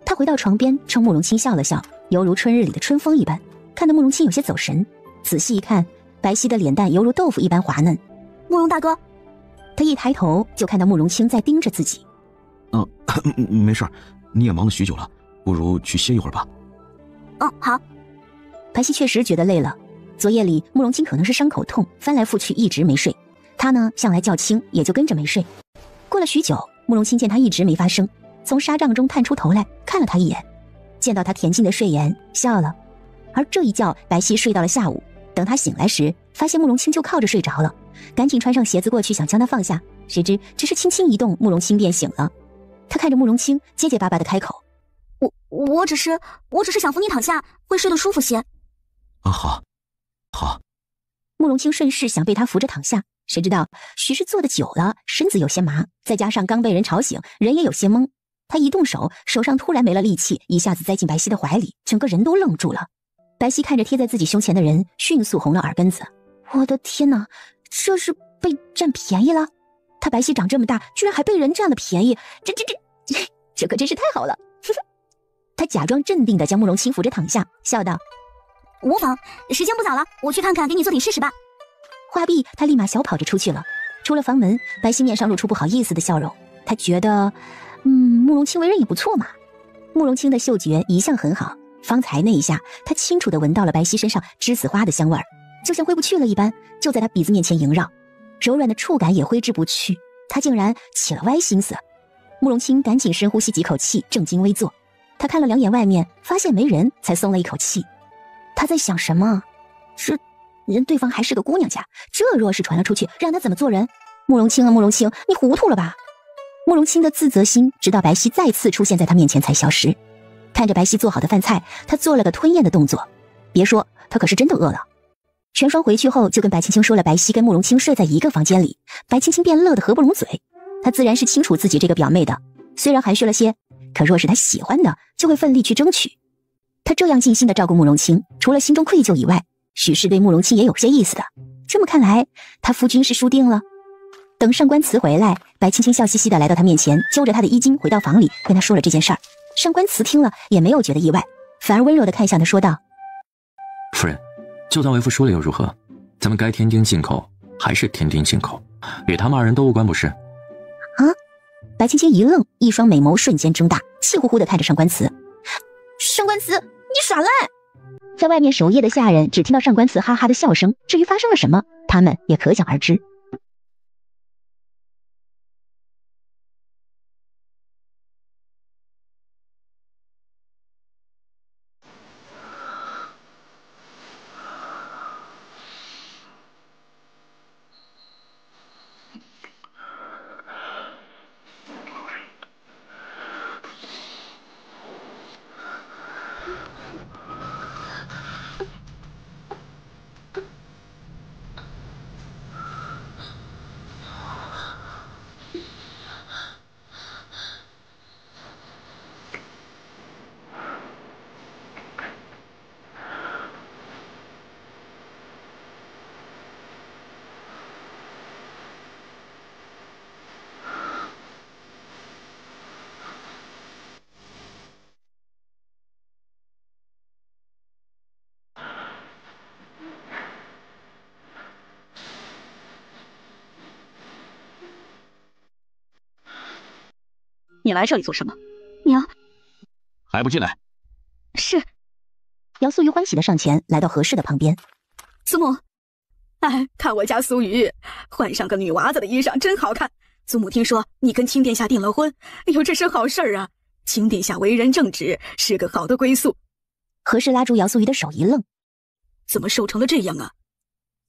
[SPEAKER 3] 他回到床边，冲慕容清笑了笑，犹如春日里的春风一般，看得慕容清有些走神。仔细一看，白皙的脸蛋犹如豆腐一般滑嫩。
[SPEAKER 7] 慕容大哥，
[SPEAKER 3] 他一抬头就看到慕容清在盯着自己。
[SPEAKER 9] 没事，你也忙了许久了，不如去歇一会儿吧。
[SPEAKER 7] 好。
[SPEAKER 3] 白皙确实觉得累了，昨夜里慕容清可能是伤口痛，翻来覆去一直没睡。他呢向来较轻，也就跟着没睡。过了许久，慕容清见他一直没发声，从纱帐中探出头来看了他一眼，见到他恬静的睡颜，笑了。而这一觉白皙睡到了下午，等他醒来时，发现慕容清就靠着睡着了，赶紧穿上鞋子过去想将他放下，谁知只是轻轻一动，慕容清便醒了。他看着慕容清，结结巴巴的开口：“
[SPEAKER 6] 我只是想扶你躺下，会睡得舒服些。”
[SPEAKER 9] 啊，好。
[SPEAKER 3] 慕容清顺势想被他扶着躺下，谁知道许是坐得久了，身子有些麻，再加上刚被人吵醒，人也有些懵。他一动手，手上突然没了力气，一下子栽进白皙的怀里，整个人都愣住了。白皙看着贴在自己胸前的人，迅速红了耳根子。我的天哪，这是被占便宜了？他白皙长这么大，居然还被人占了便宜，这可真是太好了。他假装镇定地将慕容清扶着躺下，笑道：“
[SPEAKER 6] 无妨，时间不早了，我去看看，给你做点试试吧。”
[SPEAKER 3] 话毕，他立马小跑着出去了。出了房门，白皙面上露出不好意思的笑容。他觉得，慕容清为人也不错嘛。慕容清的嗅觉一向很好，方才那一下，他清楚地闻到了白皙身上栀子花的香味儿，就像回不去了一般，就在他鼻子面前萦绕，柔软的触感也挥之不去。他竟然起了歪心思。慕容清赶紧深呼吸几口气，正襟危坐。他看了两眼外面，发现没人，才松了一口气。他在想什么？对方还是个姑娘家，这若是传了出去，让他怎么做人？慕容清啊，慕容清，你糊涂了吧？慕容清的自责心直到白皙再次出现在他面前才消失。看着白皙做好的饭菜，他做了个吞咽的动作。别说，他可是真的饿了。全双回去后就跟白青青说了白皙跟慕容清睡在一个房间里，白青青便乐得合不拢嘴。他自然是清楚自己这个表妹的，虽然含蓄了些，可若是他喜欢的，就会奋力去争取。他这样尽心的照顾慕容清，除了心中愧疚以外，许是对慕容清也有些意思的。这么看来，他夫君是输定了。等上官慈回来，白青青笑嘻嘻的来到他面前，揪着他的衣襟回到房里，跟他说了这件事儿。上官慈听了也没有觉得意外，反而温柔的看向他说道：“
[SPEAKER 1] 夫人，就算为父说了又如何？咱们该天丁进口还是天丁进口，与他们二人都无关不是？”
[SPEAKER 3] 啊！白青青一愣，一双美眸瞬间睁大，气呼呼的看着上官慈。上官慈，你耍赖！在外面守夜的下人只听到上官慈哈哈的笑声，至于发生了什么，他们也可想而知。
[SPEAKER 7] 你来这里做什么？娘，
[SPEAKER 2] 还不进来？
[SPEAKER 7] 是。
[SPEAKER 3] 姚素玉欢喜的上前，来到何氏的旁边。
[SPEAKER 7] 祖母，哎，看我家苏玉换上个女娃子的衣裳，真好看。祖母听说你跟清殿下订了婚，哎呦，这是好事儿啊！清殿下为人正直，是个好的归宿。
[SPEAKER 3] 何氏拉住姚素玉的手一愣，
[SPEAKER 7] 怎么瘦成了这样啊？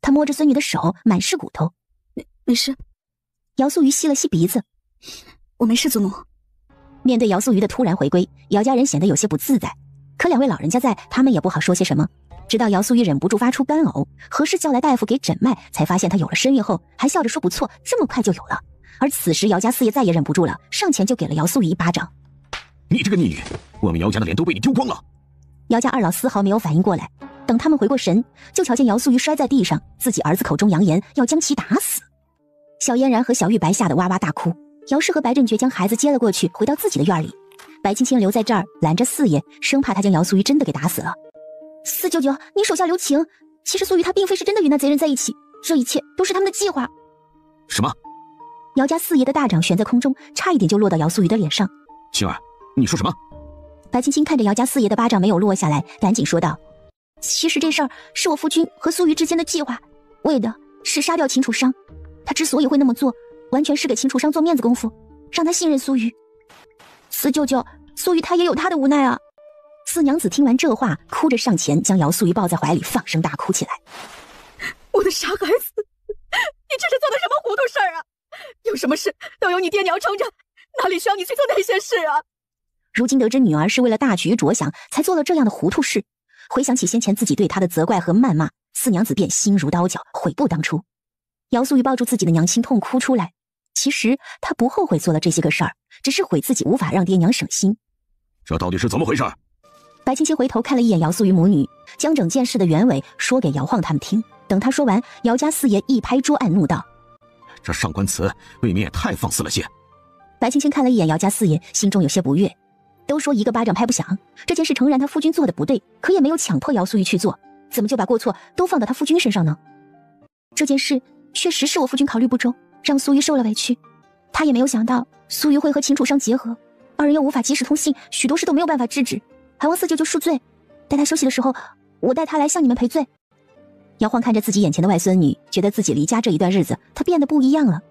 [SPEAKER 3] 他摸着孙女的手，满是骨头。
[SPEAKER 7] 没事。
[SPEAKER 3] 姚素玉吸了吸鼻子，
[SPEAKER 7] 我没事，祖母。
[SPEAKER 3] 面对姚素瑜的突然回归，姚家人显得有些不自在。可两位老人家在，他们也不好说些什么。直到姚素瑜忍不住发出干呕，何氏叫来大夫给诊脉，才发现她有了身孕后，还笑着说不错，这么快就有了。而此时姚家四爷再也忍不住了，上前就给了姚素瑜一巴掌。
[SPEAKER 2] 你这个逆女，我们姚家的脸都被你丢光了。
[SPEAKER 3] 姚家二老丝毫没有反应过来，等他们回过神，就瞧见姚素瑜摔在地上，自己儿子口中扬言要将其打死。小嫣然和小玉白吓得哇哇大哭。姚氏和白振觉将孩子接了过去，回到自己的院里。白青青留在这儿拦着四爷，生怕他将姚素玉真的给打死了。四舅舅，你手下留情，其实素玉她并非是真的与那贼人在一起，这一切都是他们的计划。
[SPEAKER 2] 什么？
[SPEAKER 3] 姚家四爷的大掌悬在空中，差一点就落到姚素玉的脸上。
[SPEAKER 2] 青儿，你说什么？
[SPEAKER 3] 白青青看着姚家四爷的巴掌没有落下来，赶紧说道：“其实这事儿是我夫君和素玉之间的计划，为的是杀掉秦楚商。他之所以会那么做，完全是给秦楚商做面子功夫，让他信任苏玉。四舅舅，苏玉他也有他的无奈啊。”四娘子听完这话，哭着上前将姚素玉抱在怀里，放声大哭起来。
[SPEAKER 7] 我的傻孩子，你这是做的什么糊涂事儿啊？有什么事都有你爹娘撑着，哪里需要你去做那些事啊？
[SPEAKER 3] 如今得知女儿是为了大局着想才做了这样的糊涂事，回想起先前自己对她的责怪和谩骂，四娘子便心如刀绞，悔不当初。姚素玉抱住自己的娘亲痛哭出来，其实她不后悔做了这些个事儿，只是悔自己无法让爹娘省心。
[SPEAKER 2] 这到底是怎么回事？
[SPEAKER 3] 白青青回头看了一眼姚素玉母女，将整件事的原委说给姚晃他们听。等他说完，姚家四爷一拍桌案怒道：
[SPEAKER 14] 这上官慈未免也太放肆了些。
[SPEAKER 3] 白青青看了一眼姚家四爷，心中有些不悦。都说一个巴掌拍不响，这件事诚然他夫君做的不对，可也没有强迫姚素玉去做，怎么就把过错都放到他夫君身上呢？这件事确实是我夫君考虑不周，让苏玉受了委屈。他也没有想到苏玉会和秦楚商结合，二人又无法及时通信，许多事都没有办法制止。还望四舅舅恕罪，待他休息的时候，我带他来向你们赔罪。姚晃看着自己眼前的外孙女，觉得自己离家这一段日子，他变得不一样了。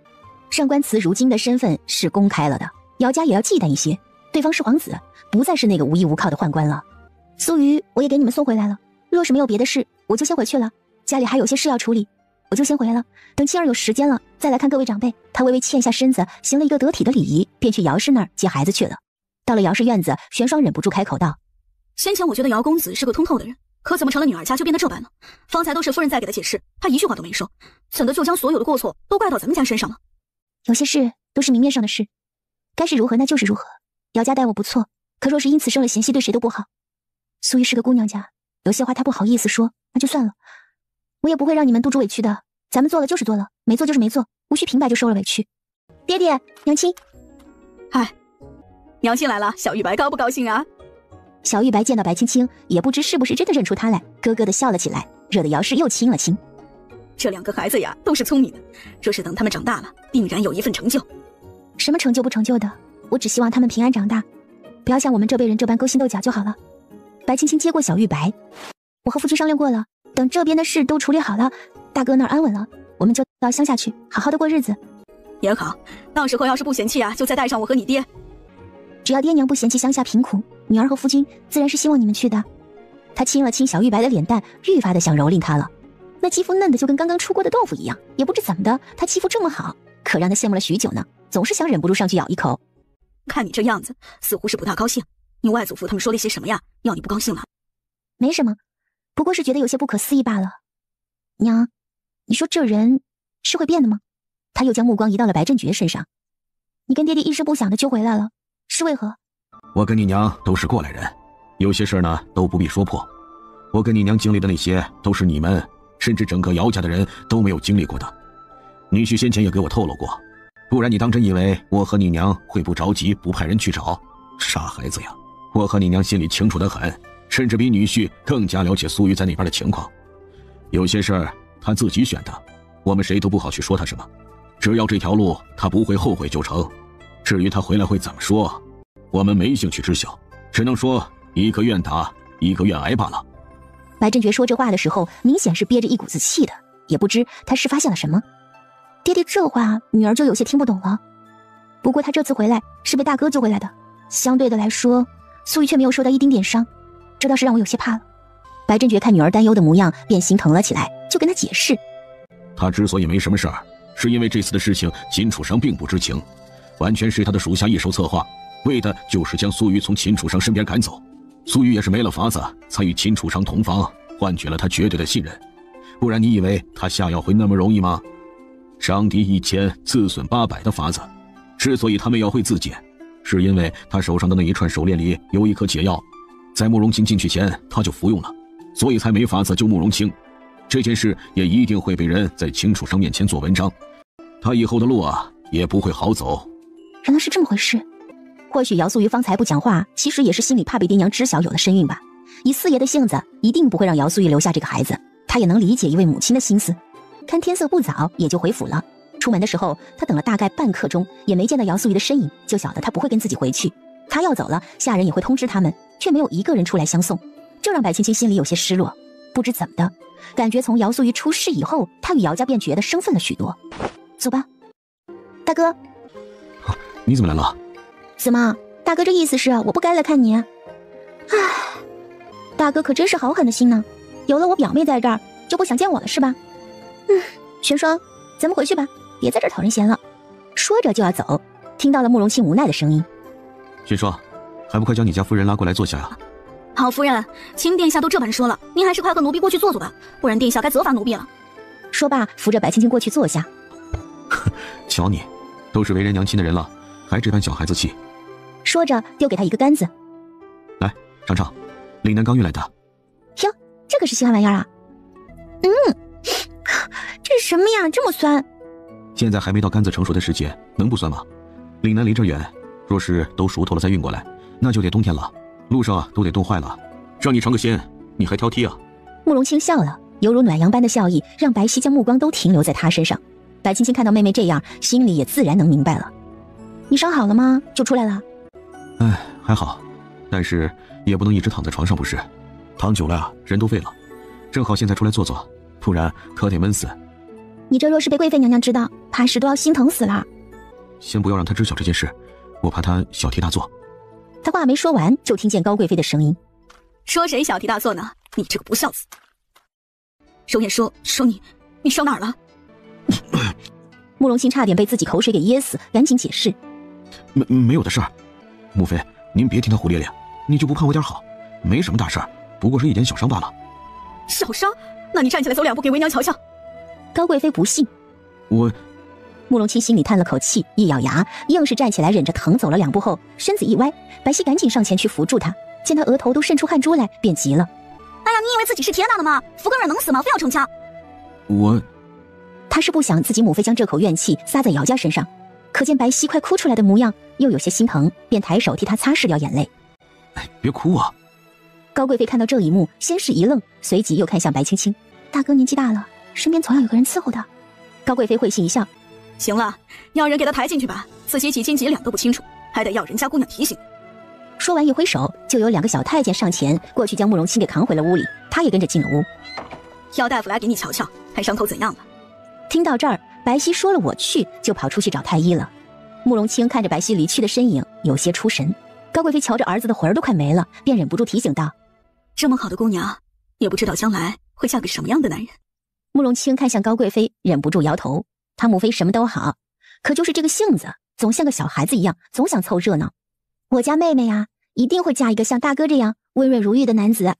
[SPEAKER 3] 上官慈如今的身份是公开了的，姚家也要忌惮一些，对方是皇子，不再是那个无依无靠的宦官了。苏瑜，我也给你们送回来了，若是没有别的事，我就先回去了，家里还有些事要处理，我就先回来了。等青儿有时间了，再来看各位长辈。他微微欠下身子，行了一个得体的礼仪，便去姚氏那儿接孩子去了。到了姚氏院子，玄霜忍不住开口道：
[SPEAKER 7] 先前我觉得姚公子是个通透的人，可怎么成了女儿家就变得这般了？方才都是夫人在给他解释，他一句话都没说，怎的就将所有的过错都怪到咱们家身上了？
[SPEAKER 3] 有些事都是明面上的事，该是如何那就是如何。姚家待我不错，可若是因此生了嫌隙，对谁都不好。苏玉是个姑娘家，有些话她不好意思说，那就算了，我也不会让你们督主委屈的。咱们做了就是做了，没做就是没做，无需平白就受了委屈。爹爹，娘亲，
[SPEAKER 7] 嗨，娘亲来了，小玉白高不高兴啊？
[SPEAKER 3] 小玉白见到白青青，也不知是不是真的认出她来，咯咯的笑了起来，惹得姚氏又亲了亲。
[SPEAKER 7] 这两个孩子呀，都是聪明的，若是等他们长大了，定然有一份成就。
[SPEAKER 3] 什么成就不成就的，我只希望他们平安长大，不要像我们这辈人这般勾心斗角就好了。白青青接过小玉白，我和夫君商量过了，等这边的事都处理好了，大哥那儿安稳了，我们就到乡下去好好的过日子。
[SPEAKER 7] 也好，到时候要是不嫌弃啊，就再带上我和你爹。
[SPEAKER 3] 只要爹娘不嫌弃乡下贫苦，女儿和夫君自然是希望你们去的。他亲了亲小玉白的脸蛋，愈发的想蹂躏她了。那肌肤嫩的就跟刚刚出锅的豆腐一样，也不知怎么的，他欺负这么好，可让他羡慕了许久呢，总是想忍不住上去咬一口。
[SPEAKER 7] 看你这样子，似乎是不大高兴。你外祖父他们说了些什么呀？要你不高兴了？
[SPEAKER 3] 没什么，不过是觉得有些不可思议罢了。娘，你说这人是会变的吗？他又将目光移到了白振觉身上。你跟爹爹一声不响的就回来了，是为何？
[SPEAKER 14] 我跟你娘都是过来人，有些事呢都不必说破。我跟你娘经历的那些，都是你们甚至整个姚家的人都没有经历过的。女婿先前也给我透露过，不然你当真以为我和你娘会不着急不派人去找？傻孩子呀！我和你娘心里清楚得很，甚至比女婿更加了解苏玉在那边的情况。有些事儿他自己选的，我们谁都不好去说他什么。只要这条路他不会后悔就成。至于他回来会怎么说，我们没兴趣知晓，只能说一个愿打，一个愿挨罢了。
[SPEAKER 3] 白振觉说这话的时候，明显是憋着一股子气的，也不知他是发现了什么。爹爹这话，女儿就有些听不懂了。不过他这次回来是被大哥救回来的，相对的来说，苏玉却没有受到一丁点伤，这倒是让我有些怕了。白振觉看女儿担忧的模样，便心疼了起来，就跟他解释：
[SPEAKER 14] 他之所以没什么事儿，是因为这次的事情秦楚商并不知情，完全是他的属下一手策划，为的就是将苏玉从秦楚商身边赶走。苏玉也是没了法子，才与秦楚商同房，换取了他绝对的信任。不然你以为他下药会那么容易吗？伤敌1000，自损800的法子，之所以他们要会自检，是因为他手上的那一串手链里有一颗解药，在慕容清进去前他就服用了，所以才没法子救慕容清。这件事也一定会被人在秦楚商面前做文章，他以后的路啊也不会好走。
[SPEAKER 3] 原来是这么回事。或许姚素玉方才不讲话，其实也是心里怕被爹娘知晓有了身孕吧。以四爷的性子，一定不会让姚素玉留下这个孩子。他也能理解一位母亲的心思。看天色不早，也就回府了。出门的时候，他等了大概半刻钟，也没见到姚素玉的身影，就晓得他不会跟自己回去。他要走了，下人也会通知他们，却没有一个人出来相送，这让白青青心里有些失落。不知怎么的，感觉从姚素玉出事以后，他与姚家便觉得生分了许多。走吧，大哥。
[SPEAKER 14] 你怎么来了？
[SPEAKER 3] 怎么，大哥这意思是我不该来看你？唉，大哥可真是好狠的心呢，有了我表妹在这儿，就不想见我了是吧？玄霜，咱们回去吧，别在这儿讨人嫌了。说着就要走，听到了慕容清无奈的声音：“
[SPEAKER 9] 宣说，还不快将你家夫人拉过来坐下呀？”
[SPEAKER 7] 好夫人，卿殿下都这般说了，您还是快和奴婢过去坐坐吧，不然殿下该责罚奴婢了。
[SPEAKER 3] 说罢，扶着白青青过去坐下。
[SPEAKER 9] 瞧你，都是为人娘亲的人了，还这般小孩子气。
[SPEAKER 3] 说着，丢给他一个杆子：“
[SPEAKER 9] 来，尝尝，岭南刚运来的。”
[SPEAKER 3] 哟，这个是稀罕玩意儿啊！这是什么呀？这么酸？
[SPEAKER 9] 现在还没到柑子成熟的时节，能不酸吗？岭南离这远，若是都熟透了再运过来，那就得冬天了，路上都得冻坏了。让你尝个鲜，你还挑剔啊？
[SPEAKER 3] 慕容清笑了，犹如暖阳般的笑意，让白皙将目光都停留在他身上。白青青看到妹妹这样，心里也自然能明白了。你伤好了吗？就出来了？
[SPEAKER 9] 哎，还好，但是也不能一直躺在床上，不是？躺久了啊，人都废了。正好现在出来坐坐，不然可得闷死。
[SPEAKER 3] 你这若是被贵妃娘娘知道，怕是都要心疼死了。
[SPEAKER 9] 先不要让她知晓这件事，我怕她小题大做。
[SPEAKER 3] 他话没说完，就听见高贵妃的声音：“
[SPEAKER 7] 说谁小题大做呢？你这个不孝子！”容颜说你伤哪儿了？
[SPEAKER 3] 慕容清差点被自己口水给噎死，赶紧解释：“
[SPEAKER 9] 没有的事儿。母妃，您别听他胡咧咧，你就不盼我点好？没什么大事儿，不过是一点小伤罢了。”
[SPEAKER 7] 小伤？那你站起来走两步给为娘瞧瞧。
[SPEAKER 3] 高贵妃不信。
[SPEAKER 9] 我。
[SPEAKER 3] 慕容清心里叹了口气，一咬牙，硬是站起来，忍着疼走了2步后，身子一歪，白皙赶紧上前去扶住他，见他额头都渗出汗珠来，便急了：“
[SPEAKER 7] 哎呀，你以为自己是铁打的吗？扶个人能死吗？非要逞强！”
[SPEAKER 3] 他是不想自己母妃将这口怨气撒在姚家身上，可见白皙快哭出来的模样，又有些心疼，便抬手替他擦拭掉眼泪。
[SPEAKER 9] 哎，别哭啊！
[SPEAKER 3] 高贵妃看到这一幕，先是一愣，随即又看向白青青：“大哥年纪大了，身边总要有个人伺候的。”高贵妃会心一笑：“
[SPEAKER 7] 行了，要人给他抬进去吧，自己几斤几两都不清楚，还得要人家姑娘提醒。”
[SPEAKER 3] 说完一挥手，就有2个小太监上前过去将慕容清给扛回了屋里，他也跟着进了屋。
[SPEAKER 7] 要大夫来给你瞧瞧，看伤口怎样了。
[SPEAKER 3] 听到这儿，白皙说了我去，就跑出去找太医了。慕容清看着白皙离去的身影，有些出神。高贵妃瞧着儿子的魂儿都快没了，便忍不住提醒道：“
[SPEAKER 7] 这么好的姑娘，也不知道将来会嫁给什么样的男人。”
[SPEAKER 3] 慕容清看向高贵妃，忍不住摇头。他母妃什么都好，可就是这个性子，总像个小孩子一样，总想凑热闹。我家妹妹呀，一定会嫁一个像大哥这样温润如玉的男子。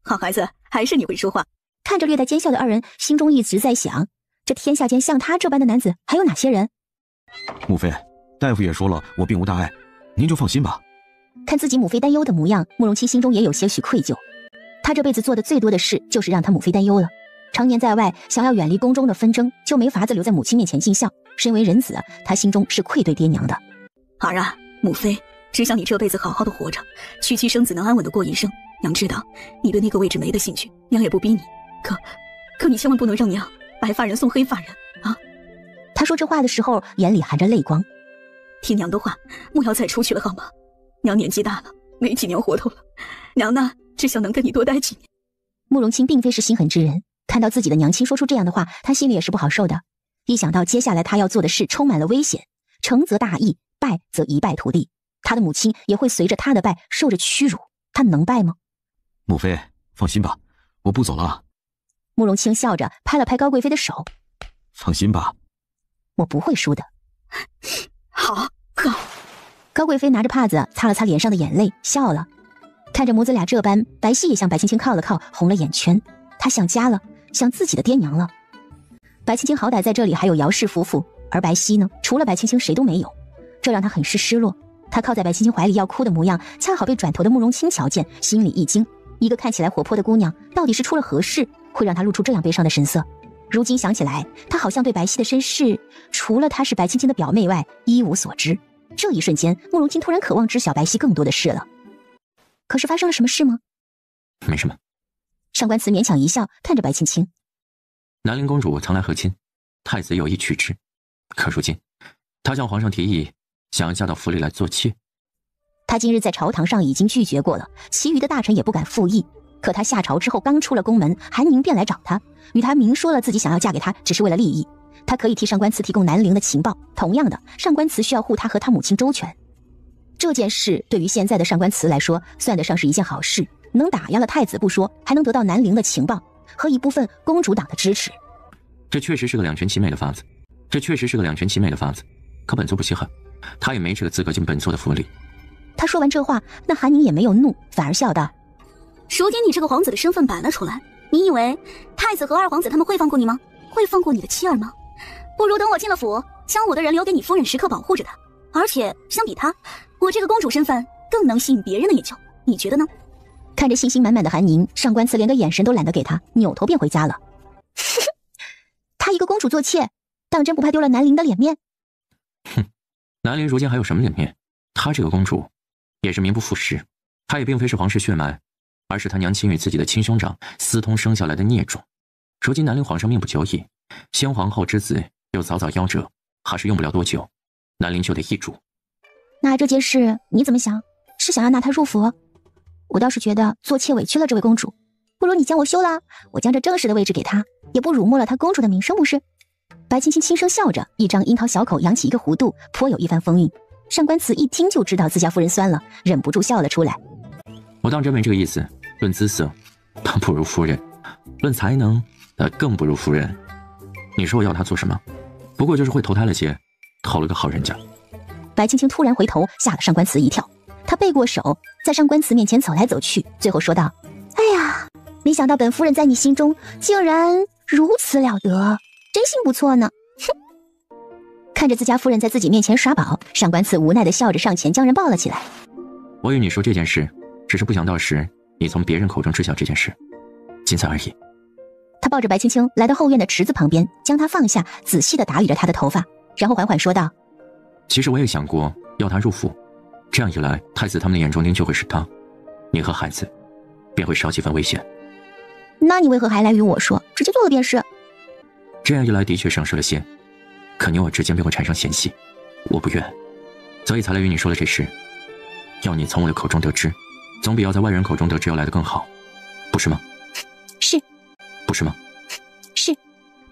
[SPEAKER 7] 好孩子，还是你会说话。
[SPEAKER 3] 看着略带奸笑的二人，心中一直在想，这天下间像他这般的男子还有哪些人？
[SPEAKER 9] 母妃，大夫也说了，我并无大碍，您就放心吧。
[SPEAKER 3] 看自己母妃担忧的模样，慕容清心中也有些许愧疚。他这辈子做的最多的事，就是让他母妃担忧了。常年在外，想要远离宫中的纷争，就没法子留在母亲面前尽孝。身为人子，他心中是愧对爹娘的。
[SPEAKER 7] 儿啊，母妃只想你这辈子好好的活着，娶妻生子，能安稳的过一生。娘知道你对那个位置没得兴趣，娘也不逼你。可你千万不能让娘白发人送黑发人啊！
[SPEAKER 3] 他说这话的时候，眼里含着泪光。
[SPEAKER 7] 听娘的话，莫要再出去了好吗？娘年纪大了，没几年活头了。娘呢，只想能跟你多待几年。
[SPEAKER 3] 慕容清并非是心狠之人，看到自己的娘亲说出这样的话，他心里也是不好受的。一想到接下来他要做的事充满了危险，成则大义，败则一败涂地，他的母亲也会随着他的败受着屈辱，他能败吗？
[SPEAKER 9] 母妃放心吧，我不走了。
[SPEAKER 3] 慕容清笑着拍了拍高贵妃的手：“
[SPEAKER 9] 放心吧，
[SPEAKER 3] 我不会输的。”
[SPEAKER 7] 好。
[SPEAKER 3] 高贵妃拿着帕子擦了擦脸上的眼泪，笑了。看着母子俩这般，白皙也向白青青靠了靠，红了眼圈。她想家了，想自己的爹娘了。白青青好歹在这里还有姚氏夫妇，而白皙呢，除了白青青谁都没有，这让她很是失落。她靠在白青青怀里要哭的模样，恰好被转头的慕容清瞧见，心里一惊。一个看起来活泼的姑娘，到底是出了何事，会让她露出这样悲伤的神色？如今想起来，她好像对白皙的身世，除了她是白青青的表妹外，一无所知。这一瞬间，慕容清突然渴望知晓白皙更多的事了。可是发生了什么事吗？
[SPEAKER 1] 没什么。
[SPEAKER 3] 上官慈勉强一笑，看着白青青：“
[SPEAKER 1] 南陵公主曾来和亲，太子有意娶之，可如今，她向皇上提议，想要嫁到府里来做妾。
[SPEAKER 3] 她今日在朝堂上已经拒绝过了，其余的大臣也不敢复议。可她下朝之后刚出了宫门，韩宁便来找她，与她明说了自己想要嫁给他，只是为了利益。他可以替上官慈提供南陵的情报，同样的，上官慈需要护他和他母亲周全。这件事对于现在的上官慈来说，算得上是一件好事，能打压了太子不说，还能得到南陵的情报和一部分公主党的支持。
[SPEAKER 1] 这确实是个两全其美的法子。可本座不稀罕，他也没这个资格进本座的府里。
[SPEAKER 3] 他说完这话，那韩宁也没有怒，反而笑道：
[SPEAKER 7] 如今你这个皇子的身份摆了出来，你以为太子和二皇子他们会放过你吗？会放过你的妻儿吗？不如等我进了府，将我的人留给你夫人，时刻保护着她。而且相比她，我这个公主身份更能吸引别人的眼球，你觉得呢？
[SPEAKER 3] 看着信心满满的韩宁，上官慈连个眼神都懒得给他，扭头便回家了。她一个公主做妾，当真不怕丢了南陵的脸面？
[SPEAKER 1] 哼，南陵如今还有什么脸面？她这个公主也是名不副实，她也并非是皇室血脉，而是她娘亲与自己的亲兄长私通生下来的孽种。如今南陵皇上命不久矣，先皇后之子又早早夭折，怕是用不了多久，南陵就得易主。
[SPEAKER 3] 那这件事你怎么想？是想要纳她入府？我倒是觉得做妾委屈了这位公主，不如你将我休了，我将这正式的位置给她，也不辱没了她公主的名声，不是？白青青轻声笑着，一张樱桃小口扬起一个弧度，颇有一番风韵。上官慈一听就知道自家夫人酸了，忍不住笑了出来。
[SPEAKER 1] 我当真没这个意思，论姿色，她不如夫人；论才能，更不如夫人。你说我要她做什么？不过就是会投胎了些，投了个好人家。
[SPEAKER 3] 白青青突然回头，吓了上官慈一跳。她背过手，在上官慈面前走来走去，最后说道：哎呀，没想到本夫人在你心中竟然如此了得，真心不错呢。哼！看着自家夫人在自己面前耍宝，上官慈无奈地笑着上前将人抱了起来。
[SPEAKER 1] 我与你说这件事，只是不想到时你从别人口中知晓这件事，仅此而已。
[SPEAKER 3] 他抱着白青青来到后院的池子旁边，将她放下，仔细地打理着她的头发，然后缓缓说道：
[SPEAKER 1] 其实我也想过要她入府，这样一来太子他们的眼中钉就会是她，你和孩子便会少几分危险。
[SPEAKER 3] 那你为何还来与我说，直接做了便是？
[SPEAKER 1] 这样一来的确省事了些，可你我之间便会产生嫌隙，我不愿，所以才来与你说了这事。要你从我的口中得知，总比要在外人口中得知要来得更好，不是吗？
[SPEAKER 3] 是。
[SPEAKER 1] 不是吗？
[SPEAKER 3] 是。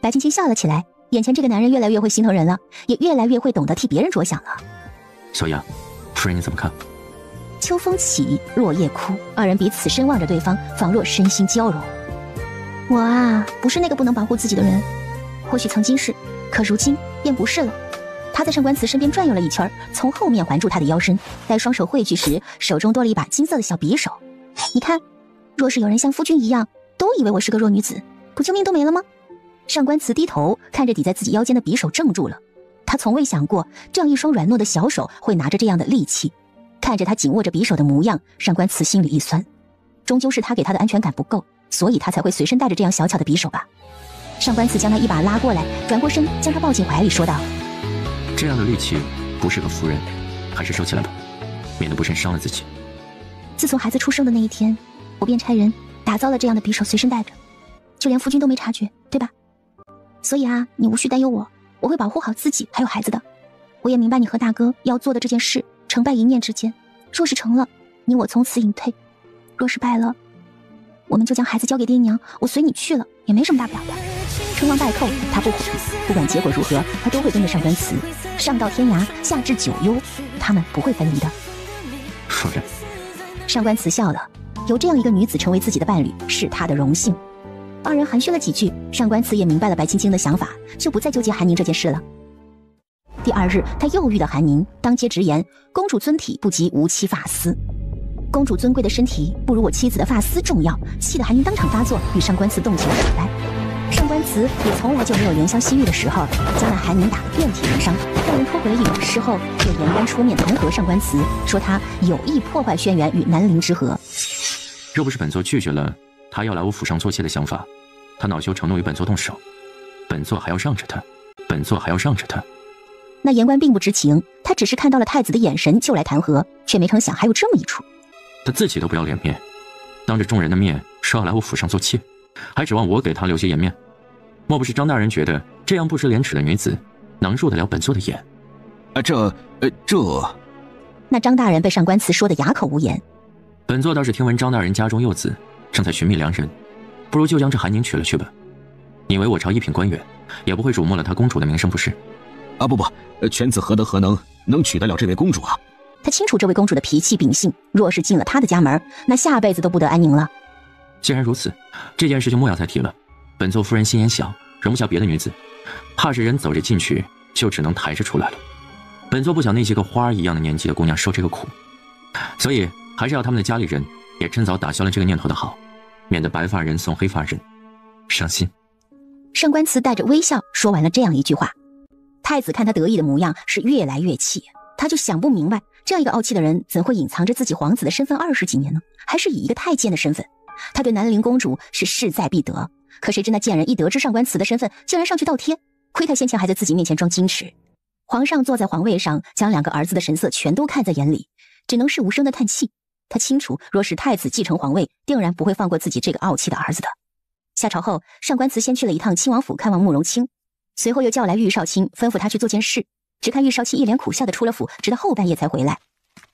[SPEAKER 3] 白青青笑了起来，眼前这个男人越来越会心疼人了，也越来越会懂得替别人着想了。
[SPEAKER 1] 小雅，夫人你怎么看？
[SPEAKER 3] 秋风起，落叶枯，二人彼此深望着对方，仿若身心交融。我啊，不是那个不能保护自己的人，或许曾经是，可如今便不是了。他在上官慈身边转悠了一圈，从后面环住他的腰身，待双手汇聚时，手中多了一把金色的小匕首。你看，若是有人像夫君一样，都以为我是个弱女子，不就命都没了吗？上官慈低头看着抵在自己腰间的匕首，怔住了。他从未想过，这样一双软糯的小手会拿着这样的利器。看着他紧握着匕首的模样，上官慈心里一酸，终究是他给他的安全感不够，所以他才会随身带着这样小巧的匕首吧。上官慈将他一把拉过来，转过身将他抱进怀里，说道：
[SPEAKER 1] 这样的利器不适合夫人，还是收起来吧，免得不慎伤了自己。
[SPEAKER 3] 自从孩子出生的那一天，我便差人打造了这样的匕首随身带着，就连夫君都没察觉，对吧？所以啊，你无需担忧我会保护好自己还有孩子的。我也明白你和大哥要做的这件事，成败一念之间，若是成了，你我从此隐退；若是败了，我们就将孩子交给爹娘，我随你去了，也没什么大不了的。成王败寇他不悔，不管结果如何，他都会跟着上官慈，上到天涯，下至九幽，他们不会分离的。
[SPEAKER 1] 夫人。
[SPEAKER 3] 上官慈笑了，有这样一个女子成为自己的伴侣，是他的荣幸。二人寒暄了几句，上官慈也明白了白青青的想法，就不再纠结韩宁这件事了。第二日，他又遇到韩宁，当街直言：公主尊体不及无妻发丝，公主尊贵的身体不如我妻子的发丝重要，气得韩宁当场发作，与上官慈动起了手来。上官慈也从来就没有怜香惜玉的时候，将那韩宁打得遍体鳞伤，让人拖回了一种。事后又严官出面弹劾上官慈，说他有意破坏轩辕与南陵之和。
[SPEAKER 1] 若不是本座拒绝了他要来我府上做妾的想法，他恼羞成怒与本座动手，本座还要让着他，本座还要让着他。
[SPEAKER 3] 那言官并不知情，他只是看到了太子的眼神就来弹劾，却没成想还有这么一出。
[SPEAKER 1] 他自己都不要脸面，当着众人的面说要来我府上做妾，还指望我给他留些颜面。莫不是张大人觉得这样不知廉耻的女子能入得了本座的眼？
[SPEAKER 3] 那张大人被上官慈说得哑口无言。
[SPEAKER 1] 本座倒是听闻张大人家中幼子正在寻觅良人，不如就将这韩宁娶了去吧。你为我朝一品官员，也不会辱没了她公主的名声，不是？
[SPEAKER 2] 不，犬子何德何能娶得了这位公主啊？
[SPEAKER 3] 他清楚这位公主的脾气秉性，若是进了他的家门，那下辈子都不得安宁了。
[SPEAKER 1] 既然如此，这件事就莫要再提了。本座夫人心眼小，容不下别的女子，怕是人走着进去，就只能抬着出来了。本座不想那些个花儿一样的年纪的姑娘受这个苦，所以还是要他们的家里人也趁早打消了这个念头的好，免得白发人送黑发人，伤心。
[SPEAKER 3] 上官慈带着微笑说完了这样一句话。太子看他得意的模样是越来越气，他就想不明白，这样一个傲气的人怎会隐藏着自己皇子的身份20几年呢？还是以一个太监的身份。他对南陵公主是势在必得，可谁知那贱人一得知上官慈的身份，竟然上去倒贴，亏他先前还在自己面前装矜持。皇上坐在皇位上，将2个儿子的神色全都看在眼里，只能是无声的叹气。他清楚，若是太子继承皇位，定然不会放过自己这个傲气的儿子的。下朝后，上官慈先去了一趟亲王府看望慕容清，随后又叫来玉少卿，吩咐他去做件事。只看玉少卿一脸苦笑的出了府，直到后半夜才回来。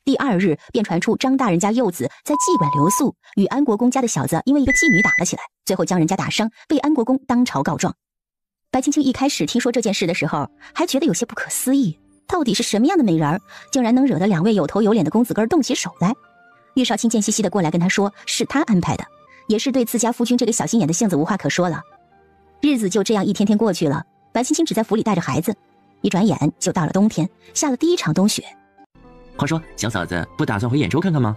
[SPEAKER 3] 第2日便传出张大人家幼子在妓馆留宿，与安国公家的小子因为一个妓女打了起来，最后将人家打伤，被安国公当朝告状。白青青一开始听说这件事的时候，还觉得有些不可思议，到底是什么样的美人儿，竟然能惹得2位有头有脸的公子哥动起手来？玉少卿贱兮兮的过来跟他说，是他安排的，也是对自家夫君这个小心眼的性子无话可说了。日子就这样一天天过去了，白青青只在府里带着孩子，一转眼就到了冬天，下了第1场冬雪。
[SPEAKER 1] 话说小嫂子不打算回兖州看看吗？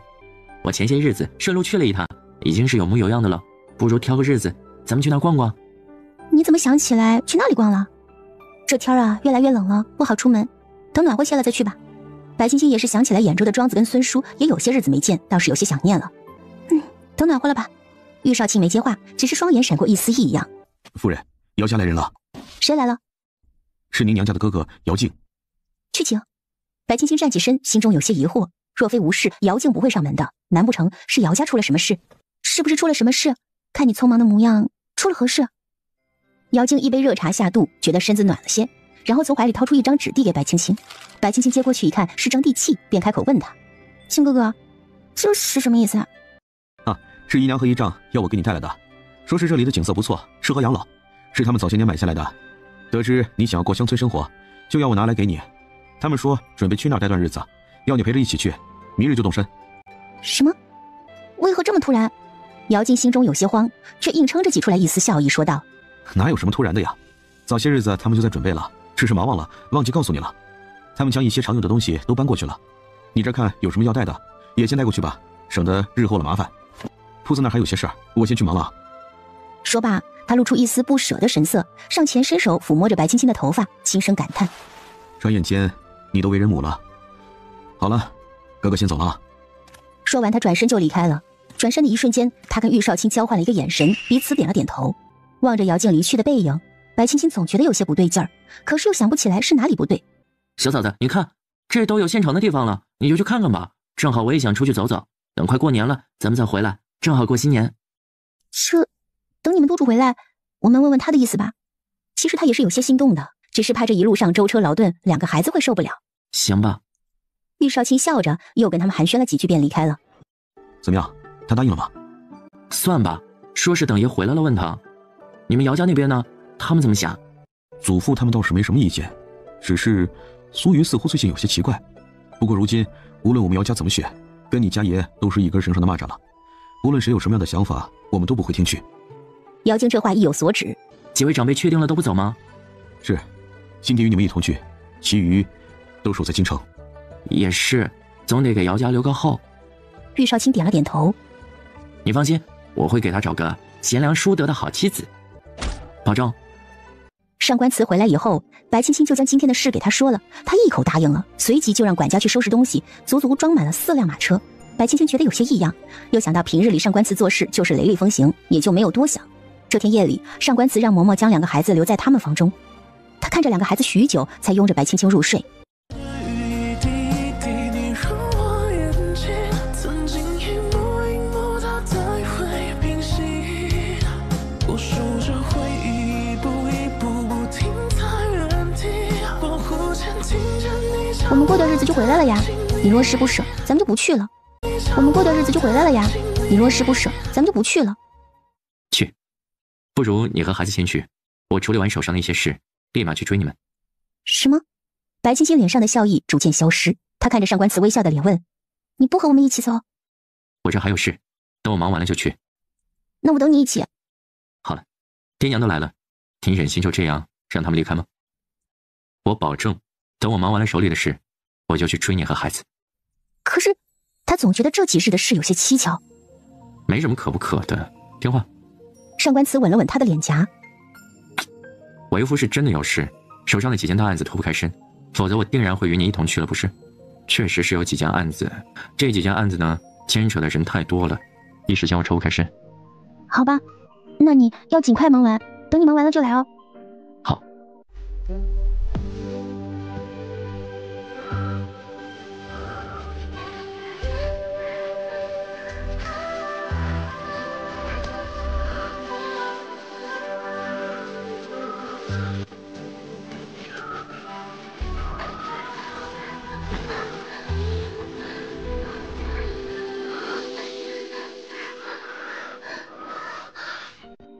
[SPEAKER 1] 我前些日子顺路去了一趟，已经是有模有样的了，不如挑个日子咱们去那儿逛逛。
[SPEAKER 3] 你怎么想起来去那里逛了？这天啊越来越冷了，不好出门，等暖和些了再去吧。白青青也是想起来兖州的庄子跟孙叔也有些日子没见，倒是有些想念了。等暖和了吧。玉少卿没接话，只是双眼闪过一丝异样。
[SPEAKER 9] 夫人，姚家来人了。
[SPEAKER 3] 谁来了？
[SPEAKER 9] 是您娘家的哥哥姚静。
[SPEAKER 3] 去请。白青青站起身，心中有些疑惑，若非无事，姚静不会上门的，难不成是姚家出了什么事？是不是出了什么事？看你匆忙的模样，出了何事？姚静一杯热茶下肚，觉得身子暖了些，然后从怀里掏出一张纸递给白青青。白青青接过去一看，是张地契，便开口问他：青哥哥，这是什么意思啊？
[SPEAKER 9] 是姨娘和姨丈要我给你带来的，说是这里的景色不错，适合养老，是他们早些年买下来的。得知你想要过乡村生活，就要我拿来给你。他们说准备去那儿待段日子，要你陪着一起去，明日就动身。
[SPEAKER 3] 什么？为何这么突然？姚静心中有些慌，却硬撑着挤出来一丝笑意，说道：
[SPEAKER 9] 哪有什么突然的呀，早些日子他们就在准备了，只是忙忘了，忘记告诉你了。他们将一些常用的东西都搬过去了，你这看有什么要带的，也先带过去吧，省得日后了麻烦。铺子那儿还有些事儿，我先去忙了。
[SPEAKER 3] 说罢，他露出一丝不舍的神色，上前伸手抚摸着白青青的头发，轻声感叹：
[SPEAKER 9] 转眼间你都为人母了。好了，哥哥先走了啊。
[SPEAKER 3] 说完他转身就离开了。转身的一瞬间，他跟玉少卿交换了一个眼神，彼此点了点头。望着姚静离去的背影，白青青总觉得有些不对劲儿，可是又想不起来是哪里不对。
[SPEAKER 1] 小嫂子，你看这都有现成的地方了，你就去看看吧，正好我也想出去走走，等快过年了咱们再回来，正好过新年。
[SPEAKER 3] 等你们督主回来，我们问问他的意思吧。其实他也是有些心动的，只是怕这一路上舟车劳顿，2个孩子会受不了。
[SPEAKER 1] 行吧。
[SPEAKER 3] 玉少卿笑着又跟他们寒暄了几句便离开了。
[SPEAKER 9] 怎么样，他答应了吗？
[SPEAKER 1] 算吧，说是等爷回来了问他。你们姚家那边呢？他们怎么想？
[SPEAKER 9] 祖父他们倒是没什么意见，只是苏瑜似乎最近有些奇怪。不过如今无论我们姚家怎么选，跟你家爷都是一根绳上的蚂蚱了，无论谁有什么样的想法，我们都不会听去。
[SPEAKER 3] 姚静这话意有所指。
[SPEAKER 1] 几位长辈确定了都不走吗？
[SPEAKER 9] 是，今天与你们一同去，其余都守在京城。
[SPEAKER 1] 也是，总得给姚家留个后。
[SPEAKER 3] 玉少卿点了点头。
[SPEAKER 1] 你放心，我会给他找个贤良淑德的好妻子，保证。
[SPEAKER 3] 上官慈回来以后，白青青就将今天的事给他说了，他一口答应了，随即就让管家去收拾东西，足足装满了4辆马车。白青青觉得有些异样，又想到平日里上官慈做事就是雷厉风行，也就没有多想。这天夜里，上官慈让嬷嬷将2个孩子留在他们房中，他看着2个孩子许久，才拥着白青青入睡。我们过段日子就回来了呀，你若是不舍，咱们就不去了。我们过段日子就回来了呀，你若是不舍，咱们就不去了。
[SPEAKER 1] 去，不如你和孩子先去，我处理完手上的一些事，立马去追你们。
[SPEAKER 3] 什么？白青青脸上的笑意逐渐消失，她看着上官慈微笑的脸问：你不和我们一起走？
[SPEAKER 1] 我这还有事，等我忙完了就去。
[SPEAKER 3] 那我等你一起。
[SPEAKER 1] 好了，爹娘都来了，你忍心就这样让他们离开吗？我保证，等我忙完了手里的事，我就去追你和孩子。
[SPEAKER 3] 可是，他总觉得这几日的事有些蹊跷。
[SPEAKER 1] 没什么可不可的，听话。
[SPEAKER 3] 上官慈吻了吻他的脸颊。
[SPEAKER 1] 为夫是真的有事，手上的几件大案子脱不开身，否则我定然会与你一同去了，不是？确实是有几件案子，这几件案子呢，牵扯的人太多了，一时间我抽不开身。
[SPEAKER 3] 好吧，那你要尽快忙完，等你忙完了就来哦。
[SPEAKER 1] 好。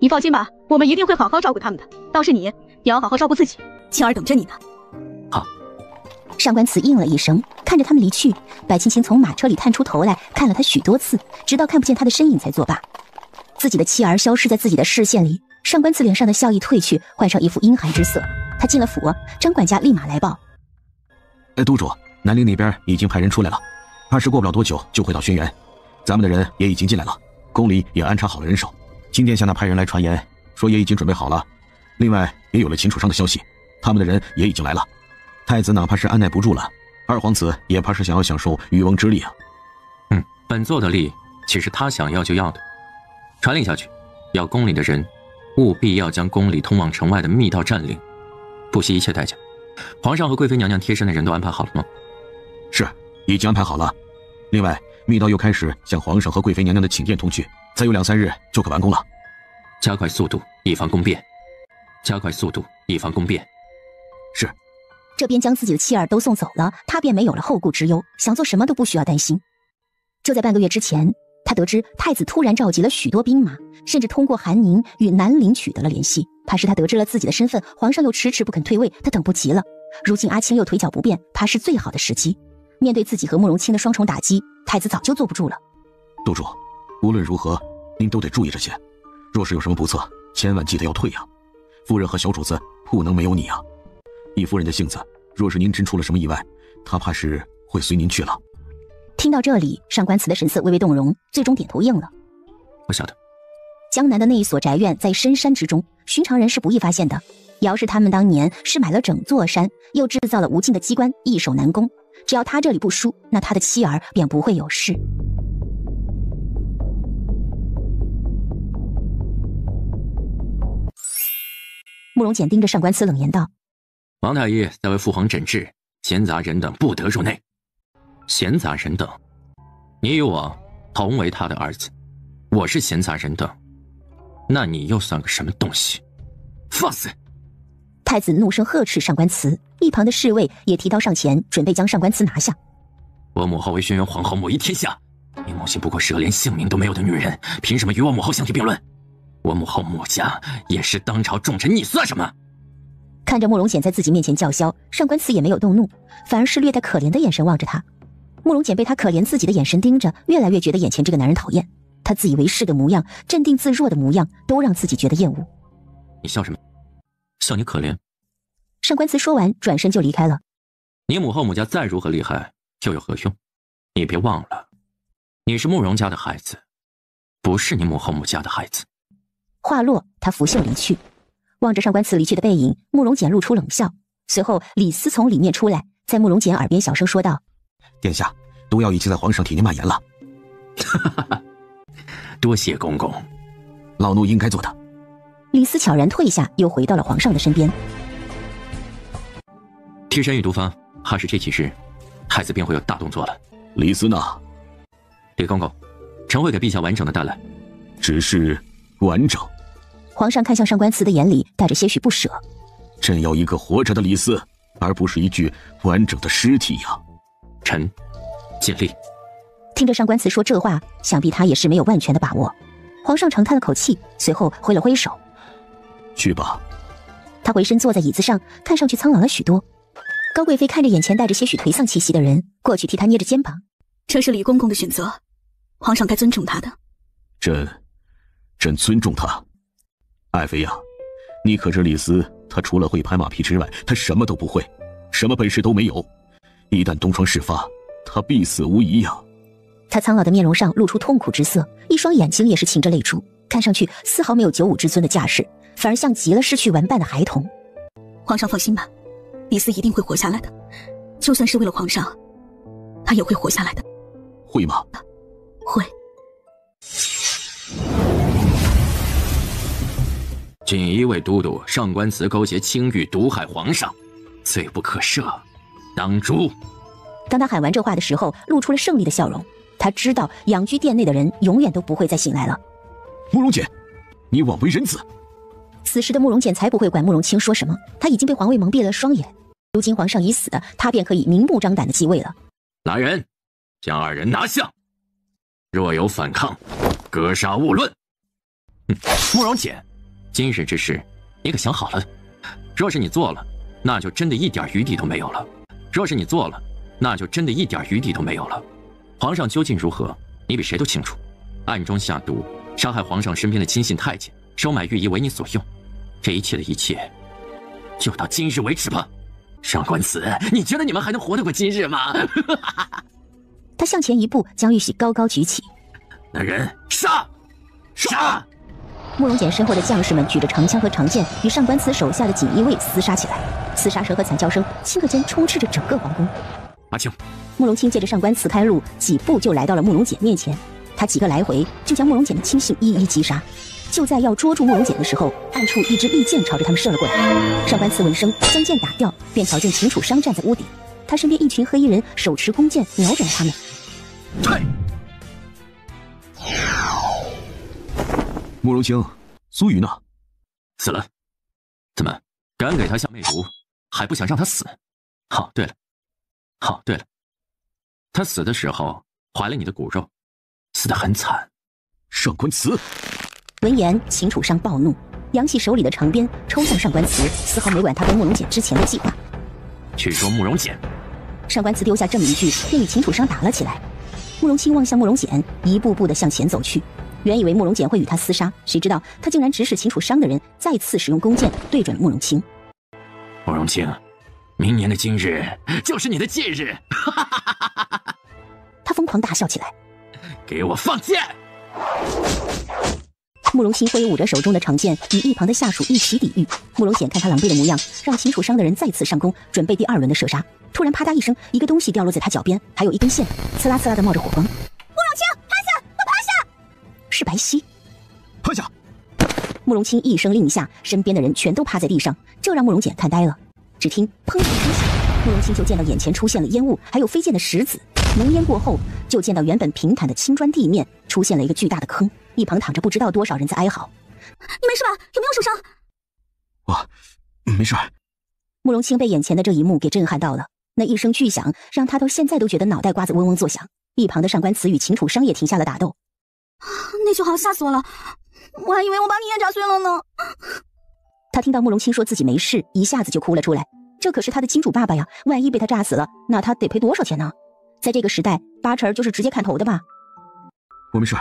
[SPEAKER 7] 你放心吧，我们一定会好好照顾他们的。倒是你，也要好好照顾自己，青儿等着你呢。
[SPEAKER 1] 好。
[SPEAKER 3] 上官慈应了一声，看着他们离去。白青青从马车里探出头来，看了他许多次，直到看不见他的身影才作罢。自己的妻儿消失在自己的视线里，上官慈脸上的笑意褪去，换上一副阴寒之色。他进了府，张管家立马来报：
[SPEAKER 14] 督主，南陵那边已经派人出来了，怕是过不了多久就会到轩辕。咱们的人也已经进来了，宫里也安插好了人手。金殿下那派人来传言，说也已经准备好了。另外也有了秦楚商的消息，他们的人也已经来了。太子哪怕是按耐不住了，二皇子也怕是想要享受渔翁之利啊。
[SPEAKER 1] 本座的利岂是他想要就要的？传令下去，要宫里的人务必要将宫里通往城外的密道占领，不惜一切代价。皇上和贵妃娘娘贴身的人都安排好了吗？
[SPEAKER 14] 是，已经安排好了。另外，密道又开始向皇上和贵妃娘娘的寝殿通去，再有2-3日就可完工了。
[SPEAKER 1] 加快速度，以防宫变。加快速度，以防宫变。
[SPEAKER 14] 是。
[SPEAKER 3] 这边将自己的妻儿都送走了，他便没有了后顾之忧，想做什么都不需要担心。就在半个月之前，他得知太子突然召集了许多兵马，甚至通过韩宁与南陵取得了联系。怕是他得知了自己的身份，皇上又迟迟不肯退位，他等不及了。如今阿青又腿脚不便，怕是最好的时机。面对自己和慕容清的双重打击，太子早就坐不住了。
[SPEAKER 14] 督主，无论如何，您都得注意这些。若是有什么不测，千万记得要退呀。夫人和小主子不能没有你啊。以夫人的性子，若是您真出了什么意外，她怕是会随您去了。
[SPEAKER 3] 听到这里，上官慈的神色微微动容，最终点头应了。
[SPEAKER 1] 我晓得。
[SPEAKER 3] 江南的那一所宅院在深山之中，寻常人是不易发现的。姚氏他们当年是买了整座山，又制造了无尽的机关，易守难攻。只要他这里不输，那他的妻儿便不会有事。慕容简盯着上官慈冷言道：
[SPEAKER 1] 王太医在为父皇诊治，闲杂人等不得入内。闲杂人等？你与我同为他的儿子，我是闲杂人等，那你又算个什么东西？放肆！
[SPEAKER 3] 太子怒声呵斥上官慈，一旁的侍卫也提刀上前，准备将上官慈拿下。
[SPEAKER 1] 我母后为轩辕皇后，母仪天下，你母亲不过是个连性命都没有的女人，凭什么与我母后相提并论？我母后母家也是当朝重臣，你算什么？
[SPEAKER 3] 看着慕容简在自己面前叫嚣，上官慈也没有动怒，反而是略带可怜的眼神望着他。慕容简被他可怜自己的眼神盯着，越来越觉得眼前这个男人讨厌。他自以为是的模样，镇定自若的模样，都让自己觉得厌恶。
[SPEAKER 1] 你笑什么？笑你可怜？
[SPEAKER 3] 上官慈说完，转身就离开了。
[SPEAKER 1] 你母后母家再如何厉害，又有何用？你别忘了，你是慕容家的孩子，不是你母后母家的孩子。
[SPEAKER 3] 话落，他拂袖离去。望着上官慈离去的背影，慕容简露出冷笑。随后李斯从里面出来，在慕容简耳边小声说道：
[SPEAKER 14] 殿下，毒药已经在皇上体内蔓延了。
[SPEAKER 1] 多谢公公，
[SPEAKER 14] 老奴应该做的。
[SPEAKER 3] 李斯悄然退下，又回到了皇上的身边。
[SPEAKER 1] 替身与毒方，怕是这几日太子便会有大动作了。
[SPEAKER 2] 李斯呢？
[SPEAKER 1] 李公公，臣会给陛下完整的带来。
[SPEAKER 2] 只是完整？
[SPEAKER 3] 皇上看向上官慈的眼里带着些许不舍。
[SPEAKER 2] 朕要一个活着的李斯，而不是一具完整的尸体呀。
[SPEAKER 1] 臣尽力。
[SPEAKER 3] 听着上官慈说这话，想必他也是没有万全的把握。皇上长叹了口气，随后挥了挥手：
[SPEAKER 2] 去吧。
[SPEAKER 3] 他回身坐在椅子上，看上去苍老了许多。高贵妃看着眼前带着些许颓丧气息的人，过去替他捏着肩膀：
[SPEAKER 7] 这是李公公的选择，皇上该尊重他的。
[SPEAKER 2] 朕尊重他。爱妃呀，你可知李斯他除了会拍马屁之外，他什么都不会，什么本事都没有。一旦东窗事发，他必死无疑呀。
[SPEAKER 3] 他苍老的面容上露出痛苦之色，一双眼睛也是噙着泪珠，看上去丝毫没有95之尊的架势，反而像极了失去玩伴的孩童。
[SPEAKER 7] 皇上放心吧，李斯一定会活下来的，就算是为了皇上，他也会活下来的。
[SPEAKER 2] 会吗？
[SPEAKER 7] 会。
[SPEAKER 10] 锦衣卫都督上官慈勾结青玉毒害皇上，罪不可赦，当诛。
[SPEAKER 3] 当他喊完这话的时候，露出了胜利的笑容。他知道养居殿内的人永远都不会再醒来了。
[SPEAKER 2] 慕容简，你枉为人子。
[SPEAKER 3] 此时的慕容简才不会管慕容清说什么，他已经被皇位蒙蔽了双眼。如今皇上已死，他便可以明目张胆的继位了。
[SPEAKER 10] 来人，将2人拿下，若有反抗，格杀勿论。慕容简，今日之事你可想好了？若是你做了，那就真的一点余地都没有了。若是你做了，那就真的一点余地都没有了。皇上究竟如何，你比谁都清楚。暗中下毒，杀害皇上身边的亲信太监，收买御医为你所用，这一切的一切，就到今日为止吧。上官慈，你觉得你们还能活得过今日吗？
[SPEAKER 3] 他向前一步，将玉玺高高举起。
[SPEAKER 10] 那人杀！杀！
[SPEAKER 3] 慕容简身后的将士们举着长枪和长剑，与上官慈手下的锦衣卫厮杀起来。厮杀声和惨叫声顷刻间充斥着整个皇宫。
[SPEAKER 10] 阿青，
[SPEAKER 3] 慕容清借着上官慈开路，几步就来到了慕容简面前。他几个来回就将慕容简的亲信一一击杀。就在要捉住慕容简的时候，暗处一支利箭朝着他们射了过来。上官慈闻声将剑打掉，便瞧见秦楚商站在屋顶，他身边一群黑衣人手持弓箭瞄准了他们。
[SPEAKER 10] 退！
[SPEAKER 2] 慕容清，苏瑜呢？
[SPEAKER 10] 死了。怎么敢给他下魅毒，还不想让他死？对了，他死的时候怀了你的骨肉，死得很惨。
[SPEAKER 2] 上官慈。
[SPEAKER 3] 闻言，秦楚商暴怒，扬起手里的长鞭抽向上官慈，丝毫没管他跟慕容简之前的计划。
[SPEAKER 10] 去捉慕容简。
[SPEAKER 3] 上官慈丢下这么一句，便与秦楚商打了起来。慕容清望向慕容简，一步步的向前走去。原以为慕容简会与他厮杀，谁知道他竟然指使秦楚商的人再次使用弓箭对准慕容清。
[SPEAKER 10] 慕容清，明年的今日就是你的忌日！
[SPEAKER 3] 他疯狂大笑起来。
[SPEAKER 10] 给我放箭！
[SPEAKER 3] 慕容清挥舞着手中的长剑，与一旁的下属一起抵御。慕容简看他狼狈的模样，让秦楚商的人再次上弓，准备第2轮的射杀。突然啪嗒一声，一个东西掉落在他脚边，还有一根线，刺啦刺啦的冒着火光。慕
[SPEAKER 6] 容清，趴下，都趴下！
[SPEAKER 3] 是白皙。
[SPEAKER 2] 趴下！
[SPEAKER 3] 慕容清一声令下，身边的人全都趴在地上，这让慕容简看呆了。只听砰一声响，慕容清就见到眼前出现了烟雾，还有飞溅的石子。浓烟过后，就见到原本平坦的青砖地面出现了一个巨大的坑，一旁躺着不知道多少人在哀嚎。
[SPEAKER 6] 你没事吧？有没有受伤？
[SPEAKER 2] 我没事。
[SPEAKER 3] 慕容清被眼前的这一幕给震撼到了，那一声巨响让他到现在都觉得脑袋瓜子嗡嗡作响。一旁的上官慈与秦楚商也停下了打斗。
[SPEAKER 6] 那就好，吓死我了，我还以为我把你也炸碎了呢。
[SPEAKER 3] 他听到慕容清说自己没事，一下子就哭了出来。这可是他的金主爸爸呀，万一被他炸死了，那他得赔多少钱呢？在这个时代，8成就是直接砍头的吧。
[SPEAKER 2] 我没事，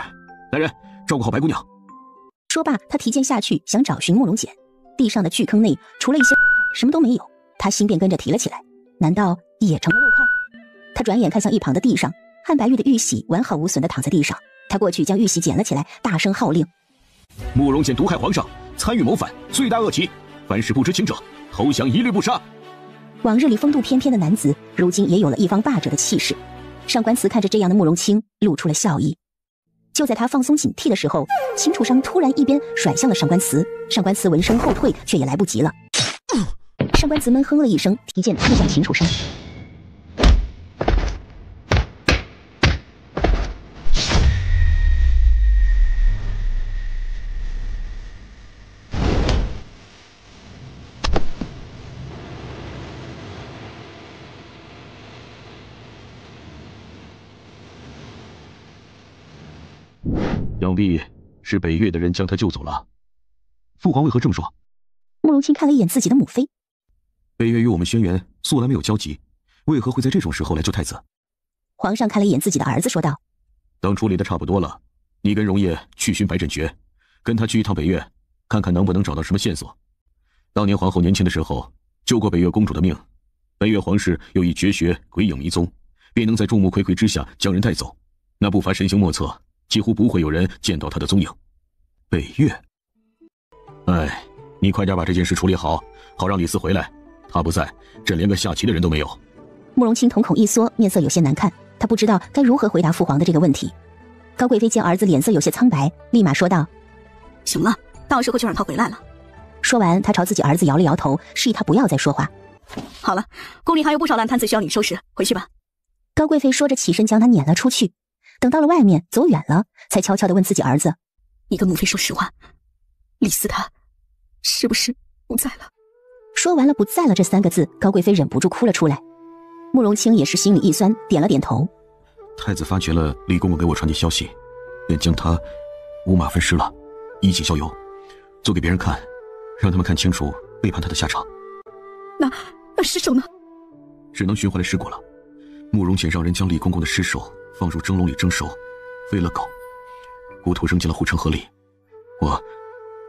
[SPEAKER 2] 来人，照顾好白姑娘。
[SPEAKER 3] 说罢，他提剑下去，想找寻慕容简。地上的巨坑内除了一些什么都没有，他心便跟着提了起来。难道也成了肉块？他转眼看向一旁的地上，汉白玉的玉玺完好无损地躺在地上。他过去将玉玺捡了起来，大声号令：
[SPEAKER 2] 慕容简毒害皇上，参与谋反，罪大恶极，凡是不知情者，投降一律不杀。
[SPEAKER 3] 往日里风度翩翩的男子，如今也有了一方霸者的气势。上官慈看着这样的慕容清，露出了笑意。就在他放松警惕的时候，秦楚商突然一鞭甩向了上官慈。上官慈闻声后退，却也来不及了。上官慈闷哼了一声，提剑刺向秦楚商。
[SPEAKER 2] 想必是北越的人将他救走了。
[SPEAKER 9] 父皇为何这么说？
[SPEAKER 3] 慕容清看了一眼自己的母妃。
[SPEAKER 9] 北越与我们轩辕素来没有交集，为何会在这种时候来救太子？
[SPEAKER 3] 皇上看了一眼自己的儿子，说道：
[SPEAKER 2] 等处理的差不多了，你跟荣烨去寻白振诀，跟他去一趟北越，看看能不能找到什么线索。当年皇后年轻的时候救过北越公主的命，北越皇室又以绝学鬼影迷踪，便能在众目睽睽之下将人带走，那不乏神行莫测，几乎不会有人见到他的踪影。北越，哎，你快点把这件事处理好，好让李斯回来。他不在，朕连个下棋的人都没有。
[SPEAKER 3] 慕容清瞳孔一缩，面色有些难看，他不知道该如何回答父皇的这个问题。高贵妃见儿子脸色有些苍白，立马说道：
[SPEAKER 7] 行了，到时候就让他回来了。
[SPEAKER 3] 说完，他朝自己儿子摇了摇头，示意他不要再说话。
[SPEAKER 7] 好了，宫里还有不少烂摊子需要你收拾，回去吧。
[SPEAKER 3] 高贵妃说着起身将他撵了出去。等到了外面，走远了，才悄悄地问自己儿子：
[SPEAKER 7] 你跟母妃说实话，李斯他是不是不在了？
[SPEAKER 3] 说完了不在了这3个字，高贵妃忍不住哭了出来。慕容清也是心里一酸，点了点头。
[SPEAKER 9] 太子发觉了李公公给我传递消息，便将他五马分尸了，衣锦消油，做给别人看，让他们看清楚背叛他的下场。
[SPEAKER 7] 那尸首呢？
[SPEAKER 9] 只能寻回来尸骨了。慕容简让人将李公公的尸首放入蒸笼里蒸熟，喂了狗，骨头扔进了护城河里。我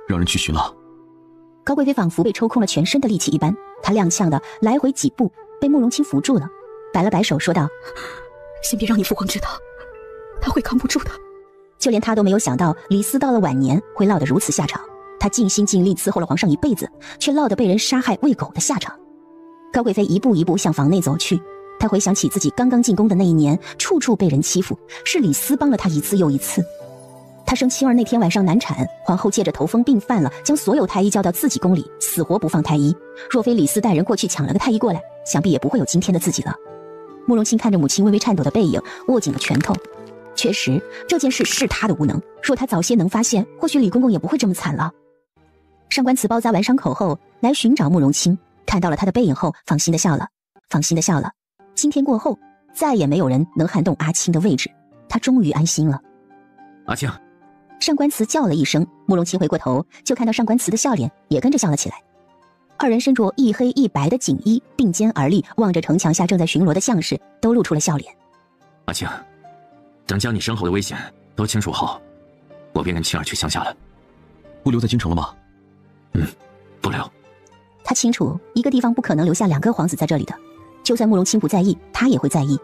[SPEAKER 9] 让人去寻了。
[SPEAKER 3] 高贵妃仿佛被抽空了全身的力气一般，她踉跄的来回几步，被慕容清扶住了，摆了摆手说道：
[SPEAKER 7] 先别让你父皇知道，他会扛不住的。
[SPEAKER 3] 就连他都没有想到李斯到了晚年会落得如此下场，他尽心尽力伺候了皇上一辈子，却落得被人杀害喂狗的下场。高贵妃一步一步向房内走去，她回想起自己刚刚进宫的那一年，处处被人欺负，是李斯帮了她一次又一次。她生妻儿那天晚上难产，皇后借着头风病犯了，将所有太医叫到自己宫里，死活不放太医。若非李斯带人过去抢了个太医过来，想必也不会有今天的自己了。慕容清看着母亲微微颤抖的背影，握紧了拳头。确实，这件事是他的无能，若他早些能发现，或许李公公也不会这么惨了。上官慈包扎完伤口后，来寻找慕容清，看到了他的背影后，放心的笑了。今天过后，再也没有人能撼动阿青的位置，他终于安心了。
[SPEAKER 1] 阿青，
[SPEAKER 3] 上官慈叫了一声，慕容清回过头，就看到上官慈的笑脸也跟着笑了起来。二人身着一黑一白的锦衣，并肩而立，望着城墙下正在巡逻的将士，都露出了笑脸。
[SPEAKER 1] 阿青，等将你身后的危险都清楚后，我便跟青儿去乡下了。
[SPEAKER 9] 不留在京城了吗？
[SPEAKER 1] 不留。
[SPEAKER 3] 他清楚一个地方不可能留下2个皇子在这里的，就算慕容清不在意，他也会在意。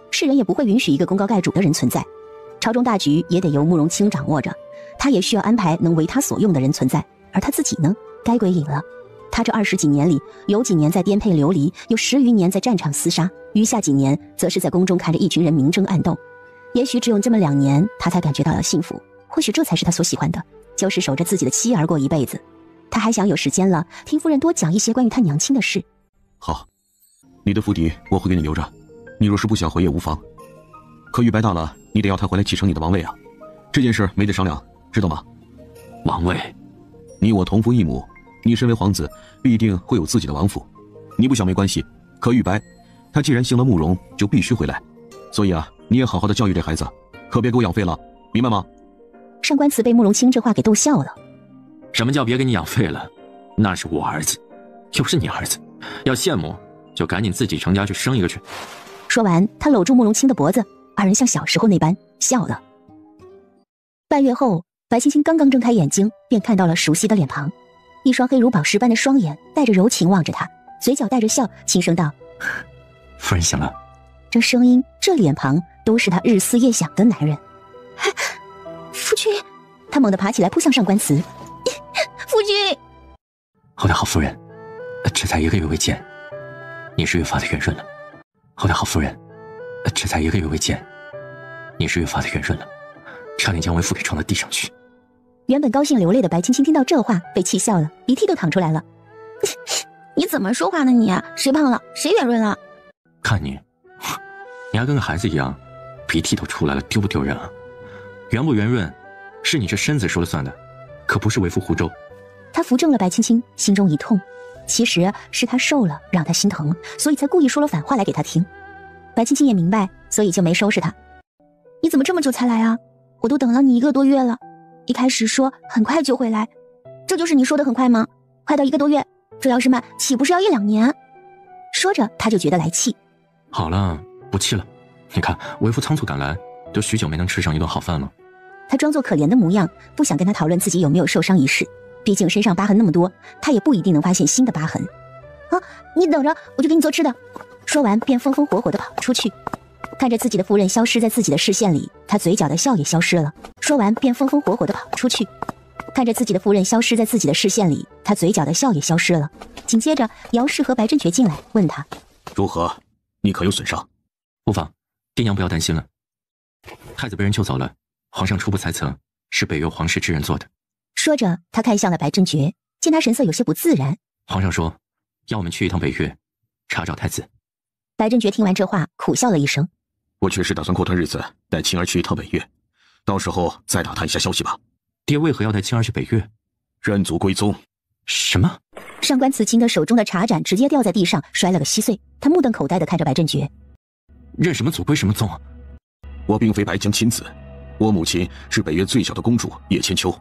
[SPEAKER 3] 世人也不会允许一个功高盖主的人存在，朝中大局也得由慕容清掌握着，他也需要安排能为他所用的人存在。而他自己呢，该归隐了。他这20几年里，有几年在颠沛流离，有10余年在战场厮杀，余下几年则是在宫中看着一群人明争暗斗。也许只有这么2年，他才感觉到了幸福，或许这才是他所喜欢的，就是守着自己的妻儿过一辈子。他还想有时间了，听夫人多讲一些关于他娘亲的事。
[SPEAKER 9] 好，你的府邸我会给你留着，你若是不想回也无妨。可玉白大了，你得要他回来继承你的王位啊，这件事没得商量，知道吗？
[SPEAKER 1] 王位，
[SPEAKER 9] 你我同父异母，你身为皇子，必定会有自己的王府。你不想没关系，可玉白，他既然姓了慕容，就必须回来。所以啊，你也好好的教育这孩子，可别给我养废了，明白吗？
[SPEAKER 3] 上官慈被慕容清这话给逗笑了。
[SPEAKER 1] 什么叫别给你养废了？那是我儿子，又是你儿子，要羡慕就赶紧自己成家去生一个去。
[SPEAKER 3] 说完，他搂住慕容清的脖子，二人像小时候那般笑了。半月后，白青青刚刚睁开眼睛，便看到了熟悉的脸庞，一双黑如宝石般的双眼带着柔情望着他，嘴角带着笑，轻声道：
[SPEAKER 1] 夫人醒了。
[SPEAKER 3] 这声音，这脸庞，都是他日思夜想的男人。夫君，他猛地爬起来扑向上官慈。夫君，
[SPEAKER 1] 后太后夫人，这才1个月未见，你是越发的圆润了。后太后夫人，这才1个月未见，你是越发的圆润了，差点将为父给撞到地上去。
[SPEAKER 3] 原本高兴流泪的白青青听到这话，被气笑了，鼻涕都淌出来了。你怎么说话呢你？谁胖了？谁圆润了？
[SPEAKER 1] 看你，你还跟个孩子一样，鼻涕都出来了，丢不丢人啊？圆不圆润，是你这身子说了算的，可不是为父湖州。
[SPEAKER 3] 他扶正了白青青，心中一痛，其实是他瘦了，让他心疼，所以才故意说了反话来给他听。白青青也明白，所以就没收拾他。你怎么这么久才来啊？我都等了你1个多月了。一开始说很快就会来，这就是你说的很快吗？快到1个多月，这要是慢，岂不是要1、2年？说着，他就觉得来气。
[SPEAKER 1] 好了，不气了。你看，为父仓促赶来，都许久没能吃上一顿好饭了。
[SPEAKER 3] 他装作可怜的模样，不想跟他讨论自己有没有受伤一事。毕竟身上疤痕那么多，他也不一定能发现新的疤痕。啊，你等着，我就给你做吃的。说完便风风火火地跑了出去。看着自己的夫人消失在自己的视线里，他嘴角的笑也消失了。说完便风风火火地跑了出去。看着自己的夫人消失在自己的视线里，他嘴角的笑也消失了。紧接着，姚氏和白振觉进来，问他
[SPEAKER 2] 如何？你可有损伤？
[SPEAKER 1] 无妨，爹娘不要担心了。太子被人救走了，皇上初步猜测是北越皇室之人做的。
[SPEAKER 3] 说着，他看向了白振觉，见他神色有些不自然。
[SPEAKER 1] 皇上说要我们去一趟北越，查找太子。
[SPEAKER 3] 白振觉听完这话，苦笑了一声。
[SPEAKER 2] 我确实打算过段日子带青儿去一趟北越，到时候再打探一下消息吧。
[SPEAKER 1] 爹为何要带青儿去北越？
[SPEAKER 2] 认祖归宗。
[SPEAKER 1] 什么？
[SPEAKER 3] 上官慈清的手中的茶盏直接掉在地上，摔了个稀碎。他目瞪口呆地看着白振觉。
[SPEAKER 1] 认什么祖归什么宗？
[SPEAKER 2] 我并非白江亲子，我母亲是北越最小的公主叶千秋。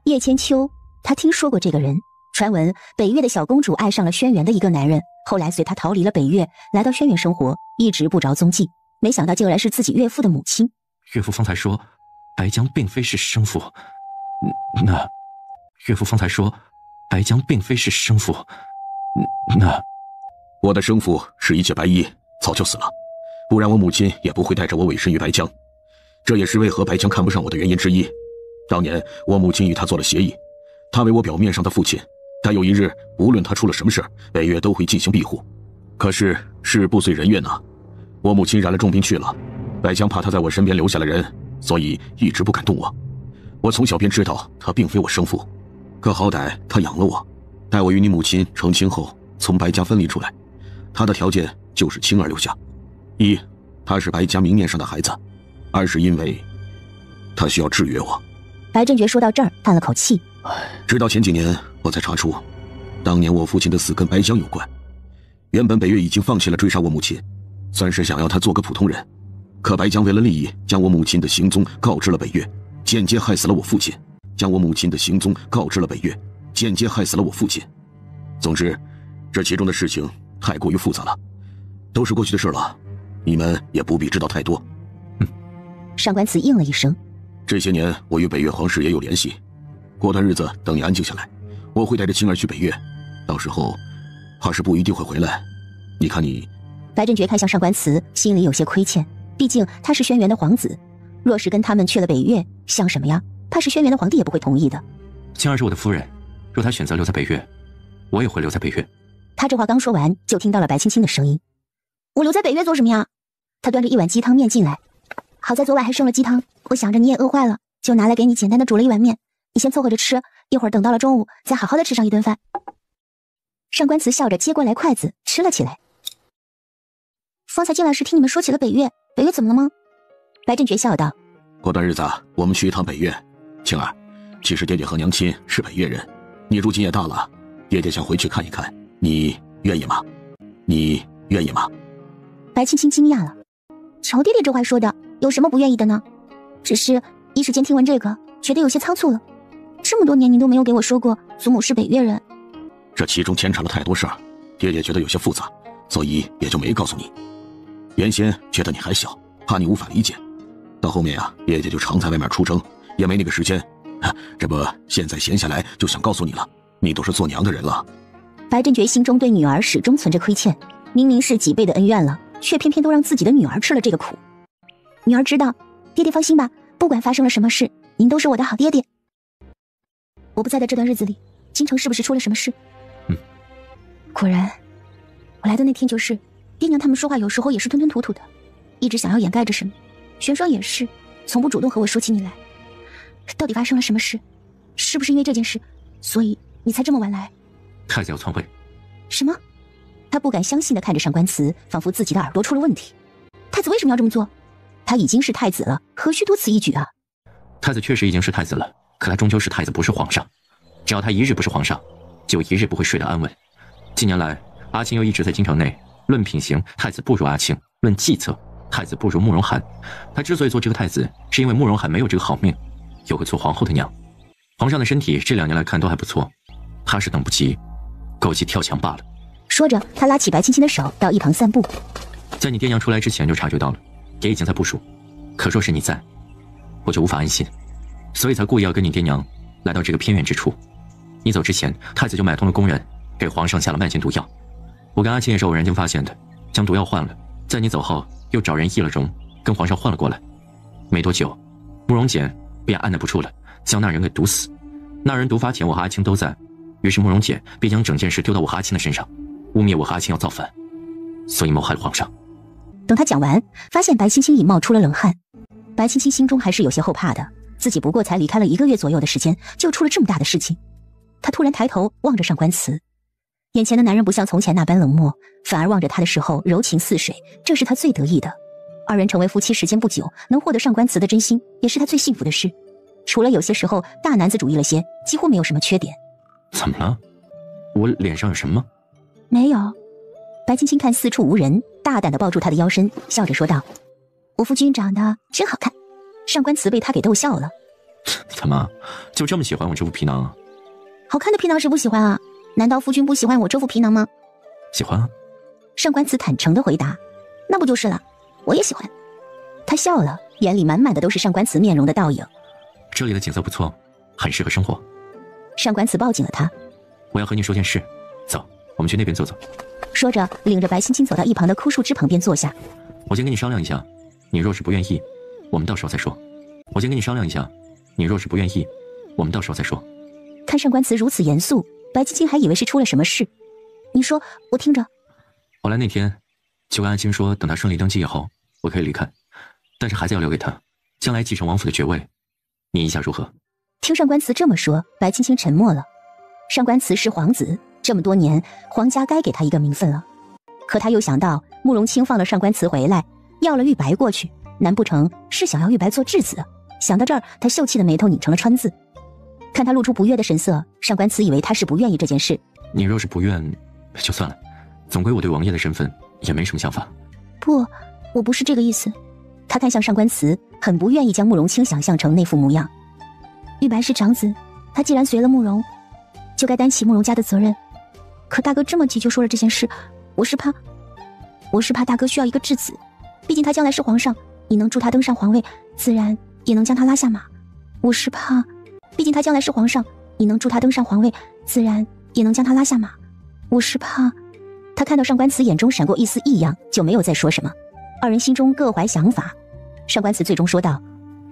[SPEAKER 3] 叶千秋，他听说过这个人。传闻北越的小公主爱上了轩辕的一个男人，后来随他逃离了北越，来到轩辕生活，一直不着踪迹。没想到竟然是自己岳父的母亲。
[SPEAKER 1] 岳父方才说白江并非是生父，那岳父方才说白江并非是生父，那
[SPEAKER 2] 我的生父是一介白衣，早就死了，不然我母亲也不会带着我委身于白江。这也是为何白江看不上我的原因之一。当年我母亲与他做了协议，他为我表面上的父亲，但有一日无论他出了什么事，北越都会进行庇护。可是事不遂人愿啊，我母亲染了重病去了，白江怕他在我身边留下了人，所以一直不敢动我。我从小便知道他并非我生父，可好歹他养了我，待我与你母亲成亲后从白家分离出来，他的条件就是青儿留下。一，他是白家明面上的孩子；二是因为他需要制约我。
[SPEAKER 3] 白振觉说到这儿叹了口气，
[SPEAKER 2] 直到前几年我才查出，当年我父亲的死跟白江有关。原本北越已经放弃了追杀我母亲，算是想要他做个普通人，可白江为了利益，将我母亲的行踪告知了北越，间接害死了我父亲。将我母亲的行踪告知了北越，间接害死了我父亲。总之，这其中的事情太过于复杂了，都是过去的事了，你们也不必知道太多。
[SPEAKER 3] 上官慈应了一声。
[SPEAKER 2] 这些年我与北越皇室也有联系，过段日子等你安静下来，我会带着青儿去北越，到时候怕是不一定会回来。你看你……
[SPEAKER 3] 白振觉看向上官慈，心里有些亏欠，毕竟他是轩辕的皇子，若是跟他们去了北越，像什么呀？怕是轩辕的皇帝也不会同意的。
[SPEAKER 1] 青儿是我的夫人，若她选择留在北越，我也会留在北越。
[SPEAKER 3] 他这话刚说完，就听到了白青青的声音：“我留在北越做什么呀？”他端着一碗鸡汤面进来，好在昨晚还剩了鸡汤，我想着你也饿坏了，就拿来给你简单的煮了一碗面，你先凑合着吃，一会儿等到了中午再好好的吃上一顿饭。上官慈笑着接过来筷子吃了起来。方才进来时听你们说起了北越，北越怎么了吗？白振觉笑道：“
[SPEAKER 2] 过段日子我们去一趟北越。青儿，其实爹爹和娘亲是北越人，你如今也大了，爹爹想回去看一看，你愿意吗？你愿意吗？”
[SPEAKER 3] 白青青惊讶了，乔爹爹这话说的有什么不愿意的呢？只是一时间听闻这个，觉得有些仓促了。这么多年你都没有给我说过祖母是北越人。
[SPEAKER 2] 这其中牵扯了太多事儿，爹爹觉得有些复杂，所以也就没告诉你。原先觉得你还小，怕你无法理解，到后面啊，爹爹就常在外面出征，也没那个时间。这不，现在闲下来就想告诉你了，你都是做娘的人了。
[SPEAKER 3] 白振觉心中对女儿始终存着亏欠，明明是几辈的恩怨了，却偏偏都让自己的女儿吃了这个苦。女儿知道，爹爹放心吧，不管发生了什么事，您都是我的好爹爹。我不在的这段日子里，京城是不是出了什么事？果然，我来的那天就是，爹娘他们说话有时候也是吞吞吐吐的，一直想要掩盖着什么。玄霜也是，从不主动和我说起你来。到底发生了什么事？是不是因为这件事，所以你才这么晚来？
[SPEAKER 1] 太子要篡位。
[SPEAKER 3] 什么？他不敢相信地看着上官慈，仿佛自己的耳朵出了问题。太子为什么要这么做？他已经是太子了，何须多此一举啊？
[SPEAKER 1] 太子确实已经是太子了，可他终究是太子，不是皇上。只要他一日不是皇上，就一日不会睡得安稳。近年来，阿青又一直在京城内，论品行，太子不如阿青；论计策，太子不如慕容涵。他之所以做这个太子，是因为慕容涵没有这个好命，有个做皇后的娘。皇上的身体这2年来看都还不错，他是等不及狗急跳墙罢了。
[SPEAKER 3] 说着，他拉起白青青的手到一旁散步。
[SPEAKER 1] 在你爹娘出来之前就察觉到了，也已经在部署。可若是你在，我就无法安心，所以才故意要跟你爹娘来到这个偏远之处。你走之前，太子就买通了工人，给皇上下了慢性毒药。我跟阿青也是偶然间发现的，将毒药换了，在你走后又找人易了容，跟皇上换了过来。没多久，慕容简便按捺不住了，将那人给毒死。那人毒发前，我和阿青都在，于是慕容简便将整件事丢到我和阿青的身上，污蔑我和阿青要造反，所以谋害了皇上。
[SPEAKER 3] 等他讲完，发现白青青已冒出了冷汗。白青青心中还是有些后怕的，自己不过才离开了1个月左右的时间，就出了这么大的事情。他突然抬头望着上官慈，眼前的男人不像从前那般冷漠，反而望着他的时候柔情似水，这是他最得意的。二人成为夫妻时间不久，能获得上官慈的真心，也是他最幸福的事。除了有些时候大男子主义了些，几乎没有什么缺点。
[SPEAKER 1] 怎么了？我脸上有什么？
[SPEAKER 3] 没有。白青青看四处无人，大胆地抱住他的腰身，笑着说道：“我夫君长得真好看。”上官慈被他给逗笑了。
[SPEAKER 1] 怎么，就这么喜欢我这副皮囊啊？
[SPEAKER 3] 好看的皮囊谁不喜欢啊？难道夫君不喜欢我这副皮囊吗？
[SPEAKER 1] 喜欢啊。
[SPEAKER 3] 上官慈坦诚地回答：“那不就是了，我也喜欢。”他笑了，眼里满满的都是上官慈面容的倒影。
[SPEAKER 1] 这里的景色不错，很适合生活。
[SPEAKER 3] 上官慈抱紧了他。
[SPEAKER 1] 我要和你说件事，走，我们去那边坐坐。
[SPEAKER 3] 说着，领着白青青走到一旁的枯树枝旁边坐下。
[SPEAKER 1] 我先跟你商量一下，你若是不愿意，我们到时候再说。我先跟你商量一下，你若是不愿意，我们到时候再说。
[SPEAKER 3] 看上官慈如此严肃，白青青还以为是出了什么事。你说，我听着。
[SPEAKER 1] 我来那天就跟阿青说，等他顺利登基以后，我可以离开，但是孩子要留给他，将来继承王府的爵位，你意下如何？
[SPEAKER 3] 听上官慈这么说，白青青沉默了。上官慈是皇子，这么多年，皇家该给他一个名分了。可他又想到慕容清放了上官慈回来，要了玉白过去，难不成是想要玉白做质子？想到这儿，他秀气的眉头拧成了川字。看他露出不悦的神色，上官慈以为他是不愿意这件事。
[SPEAKER 1] 你若是不愿，就算了，总归我对王爷的身份也没什么想法。
[SPEAKER 3] 不，我不是这个意思。他看向上官慈，很不愿意将慕容清想象成那副模样。玉白是长子，他既然随了慕容，就该担起慕容家的责任。可大哥这么急就说了这件事，我是怕大哥需要一个质子，毕竟他将来是皇上，你能助他登上皇位，自然也能将他拉下马。我是怕，毕竟他将来是皇上，你能助他登上皇位，自然也能将他拉下马。我是怕。他看到上官慈眼中闪过一丝异样，就没有再说什么。二人心中各怀想法。上官慈最终说道：“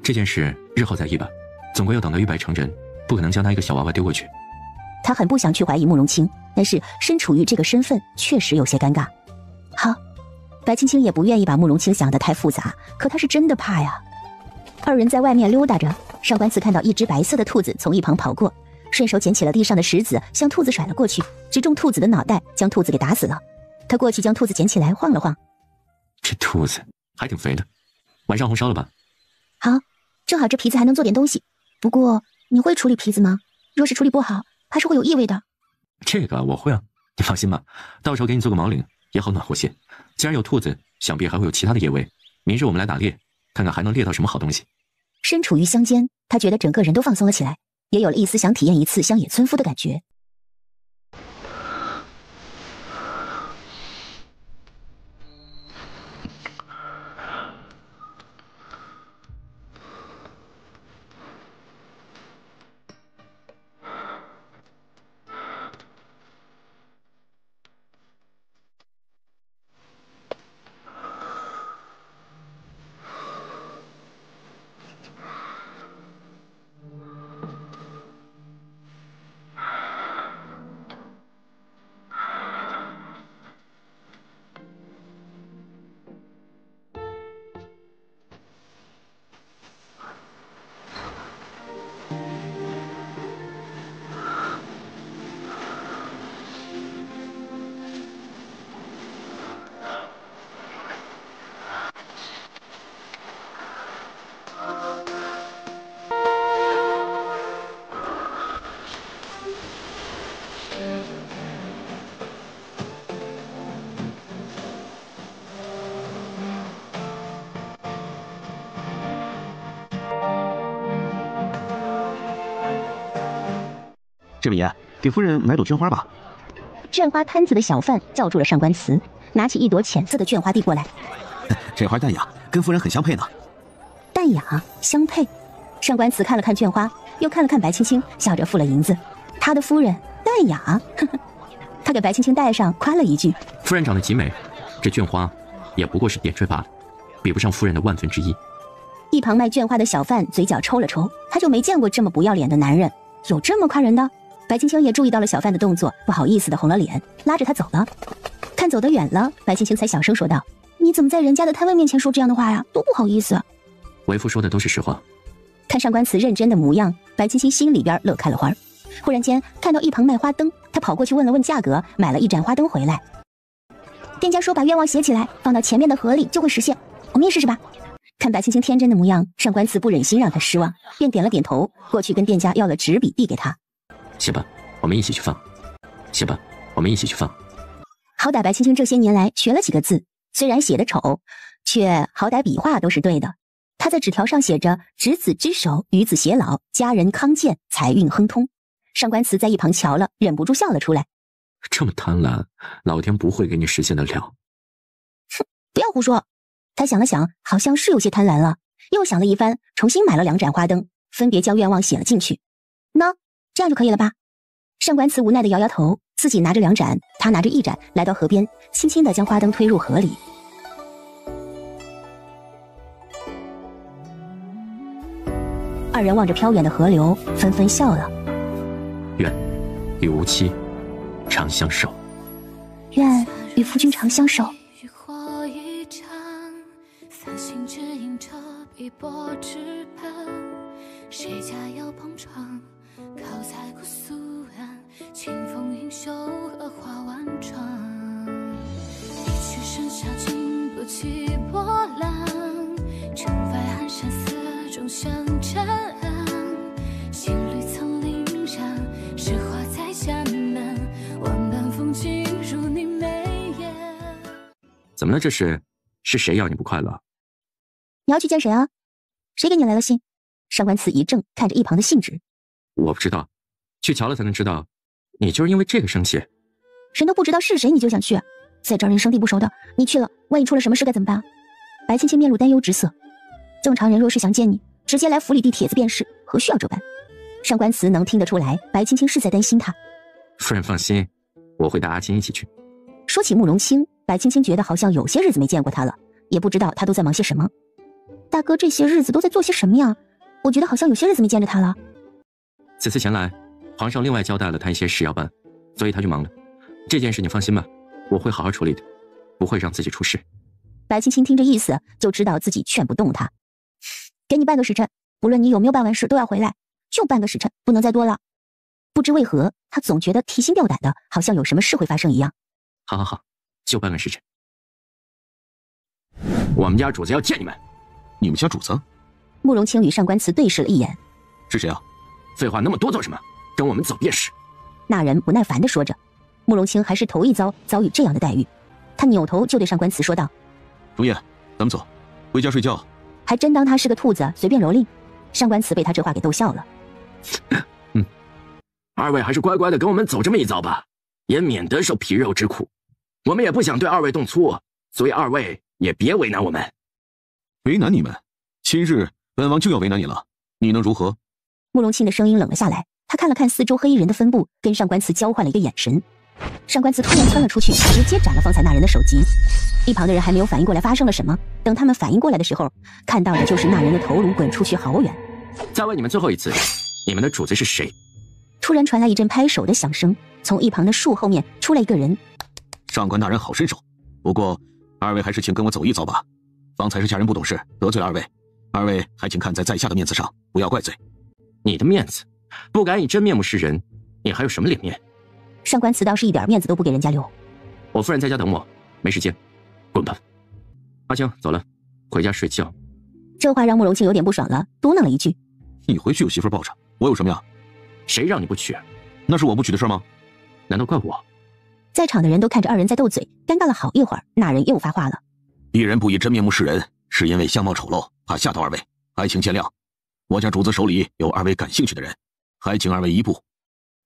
[SPEAKER 1] 这件事日后再议吧，总归要等到玉白成人，不可能将他一个小娃娃丢过去。”
[SPEAKER 3] 他很不想去怀疑慕容清，但是身处于这个身份，确实有些尴尬。好，白青青也不愿意把慕容清想得太复杂，可他是真的怕呀。二人在外面溜达着，上官慈看到一只白色的兔子从一旁跑过，顺手捡起了地上的石子，向兔子甩了过去，直中兔子的脑袋，将兔子给打死了。他过去将兔子捡起来晃了晃。
[SPEAKER 1] 这兔子还挺肥的，晚上红烧了吧？
[SPEAKER 3] 好，正好这皮子还能做点东西。不过你会处理皮子吗？若是处理不好，还是会有异味的。
[SPEAKER 1] 这个我会啊，你放心吧，到时候给你做个毛领也好暖和些。既然有兔子，想必还会有其他的野味。明日我们来打猎，看看还能猎到什么好东西。
[SPEAKER 3] 身处于乡间，他觉得整个人都放松了起来，也有了一丝想体验一次乡野村夫的感觉。
[SPEAKER 9] 这位爷，给夫人买朵绢花吧。
[SPEAKER 3] 绢花摊子的小贩叫住了上官慈，拿起一朵浅色的绢花递过来。
[SPEAKER 9] 这花淡雅，跟夫人很相配呢。
[SPEAKER 3] 淡雅相配。上官慈看了看绢花，又看了看白青青，笑着付了银子。他的夫人淡雅，呵呵。他他给白青青戴上，夸了一句：“
[SPEAKER 1] 夫人长得极美，这绢花也不过是点缀罢了，比不上夫人的1/1000。”
[SPEAKER 3] 一旁卖绢花的小贩嘴角抽了抽，他就没见过这么不要脸的男人，有这么夸人的？白青青也注意到了小贩的动作，不好意思的红了脸，拉着他走了。看走得远了，白青青才小声说道：“你怎么在人家的摊位面前说这样的话呀？多不好意思。”
[SPEAKER 1] 为夫说的都是实话。
[SPEAKER 3] 看上官慈认真的模样，白青青心里边乐开了花。忽然间看到一旁卖花灯，他跑过去问了问价格，买了一盏花灯回来。店家说把愿望写起来，放到前面的盒里就会实现，我们也试试吧。看白青青天真的模样，上官慈不忍心让她失望，便点了点头，过去跟店家要了纸笔递给他。
[SPEAKER 1] 写吧，我们一起去放。写吧，我们一起去放。
[SPEAKER 3] 好歹白青青这些年来学了几个字，虽然写得丑，却好歹笔画都是对的。他在纸条上写着执子之手，与子偕老，家人康健，财运亨通。上官慈在一旁瞧了，忍不住笑了出来。
[SPEAKER 1] 这么贪婪，老天不会给你实现得了。
[SPEAKER 3] 哼，不要胡说。他想了想，好像是有些贪婪了，又想了一番，重新买了2盏花灯，分别将愿望写了进去。喏，这样就可以了吧？上官慈无奈地摇摇头，自己拿着2盏，他拿着1盏，来到河边，轻轻地将花灯推入河里。二人望着飘远的河流，纷纷笑了。
[SPEAKER 1] 愿与无期长相守。
[SPEAKER 3] 愿与夫君长相守。
[SPEAKER 11] 繁星只映着碧波之畔，谁家有篷床，靠在姑苏岸，清风云袖，荷花万桩。一曲笙箫经不起波浪，城外寒山寺中相沾。新绿层林上，诗画在江南，万般风景如你眉眼。
[SPEAKER 1] 怎么了？这是谁要你不快乐？
[SPEAKER 3] 你要去见谁啊？谁给你来了信？上官慈一怔，看着一旁的信纸。
[SPEAKER 1] 我不知道，去瞧了才能知道。你就是因为这个生气？
[SPEAKER 3] 人都不知道是谁你就想去？在这儿人生地不熟的，你去了，万一出了什么事该怎么办？白青青面露担忧之色。正常人若是想见你，直接来府里递帖子便是，何需要这般？上官慈能听得出来，白青青是在担心他。
[SPEAKER 1] 夫人放心，我会带阿青一起去。
[SPEAKER 3] 说起慕容清，白青青觉得好像有些日子没见过他了，也不知道他都在忙些什么。大哥这些日子都在做些什么呀？我觉得好像有些日子没见着他了。
[SPEAKER 1] 此次前来，皇上另外交代了他一些事要办，所以他就忙了。这件事你放心吧，我会好好处理的，不会让自己出事。
[SPEAKER 3] 白青青听这意思，就知道自己劝不动他。给你半个时辰，不论你有没有办完事都要回来，就半个时辰，不能再多了。不知为何，他总觉得提心吊胆的，好像有什么事会发生一样。
[SPEAKER 1] 好，就半个时辰。我们家主子要见你们。
[SPEAKER 8] 你们家主子？
[SPEAKER 3] 慕容清与上官慈对视了一眼。
[SPEAKER 8] 是谁啊？
[SPEAKER 4] 废话那么多做什么？跟我们走便是。
[SPEAKER 3] 那人不耐烦地说着。慕容清还是头一遭遭遇这样的待遇，他扭头就对上官慈说道：“
[SPEAKER 8] 如夜，咱们走，回家睡觉。”
[SPEAKER 3] 还真当他是个兔子，随便蹂躏。上官慈被他这话给逗笑了。
[SPEAKER 4] 二位还是乖乖的跟我们走这么一遭吧，也免得受皮肉之苦。我们也不想对二位动粗，所以二位也别为难我们。
[SPEAKER 8] 为难你们？今日本王就要为难你了，你能如何？
[SPEAKER 3] 慕容清的声音冷了下来，他看了看四周黑衣人的分布，跟上官慈交换了一个眼神。上官慈突然窜了出去，直接斩了方才那人的首级。一旁的人还没有反应过来发生了什么，等他们反应过来的时候，看到的就是那人的头颅滚出去好远。
[SPEAKER 1] 再问你们最后一次，你们的主子是谁？
[SPEAKER 3] 突然传来一阵拍手的响声，从一旁的树后面出来一个人。
[SPEAKER 8] 上官大人好身手，不过二位还是请跟我走一遭吧。方才是家人不懂事，得罪了二位还请看在下的面子上，不要怪罪。
[SPEAKER 1] 你的面子，不敢以真面目示人，你还有什么脸面？
[SPEAKER 3] 上官慈倒是一点面子都不给人家留。
[SPEAKER 1] 我夫人在家等我，没时间，滚吧。阿青，走了，回家睡觉。
[SPEAKER 3] 这话让慕容清有点不爽了，嘟囔了一句：“
[SPEAKER 8] 你回去有媳妇抱着，我有什么呀？
[SPEAKER 1] 谁让你不娶？
[SPEAKER 8] 那是我不娶的事吗？
[SPEAKER 1] 难道怪我？”
[SPEAKER 3] 在场的人都看着二人在斗嘴，尴尬了好一会儿，那人又发话了：“
[SPEAKER 8] 鄙人不以真面目示人，是因为相貌丑陋，怕吓到二位，还请见谅。我家主子手里有二位感兴趣的人，还请二位一步。”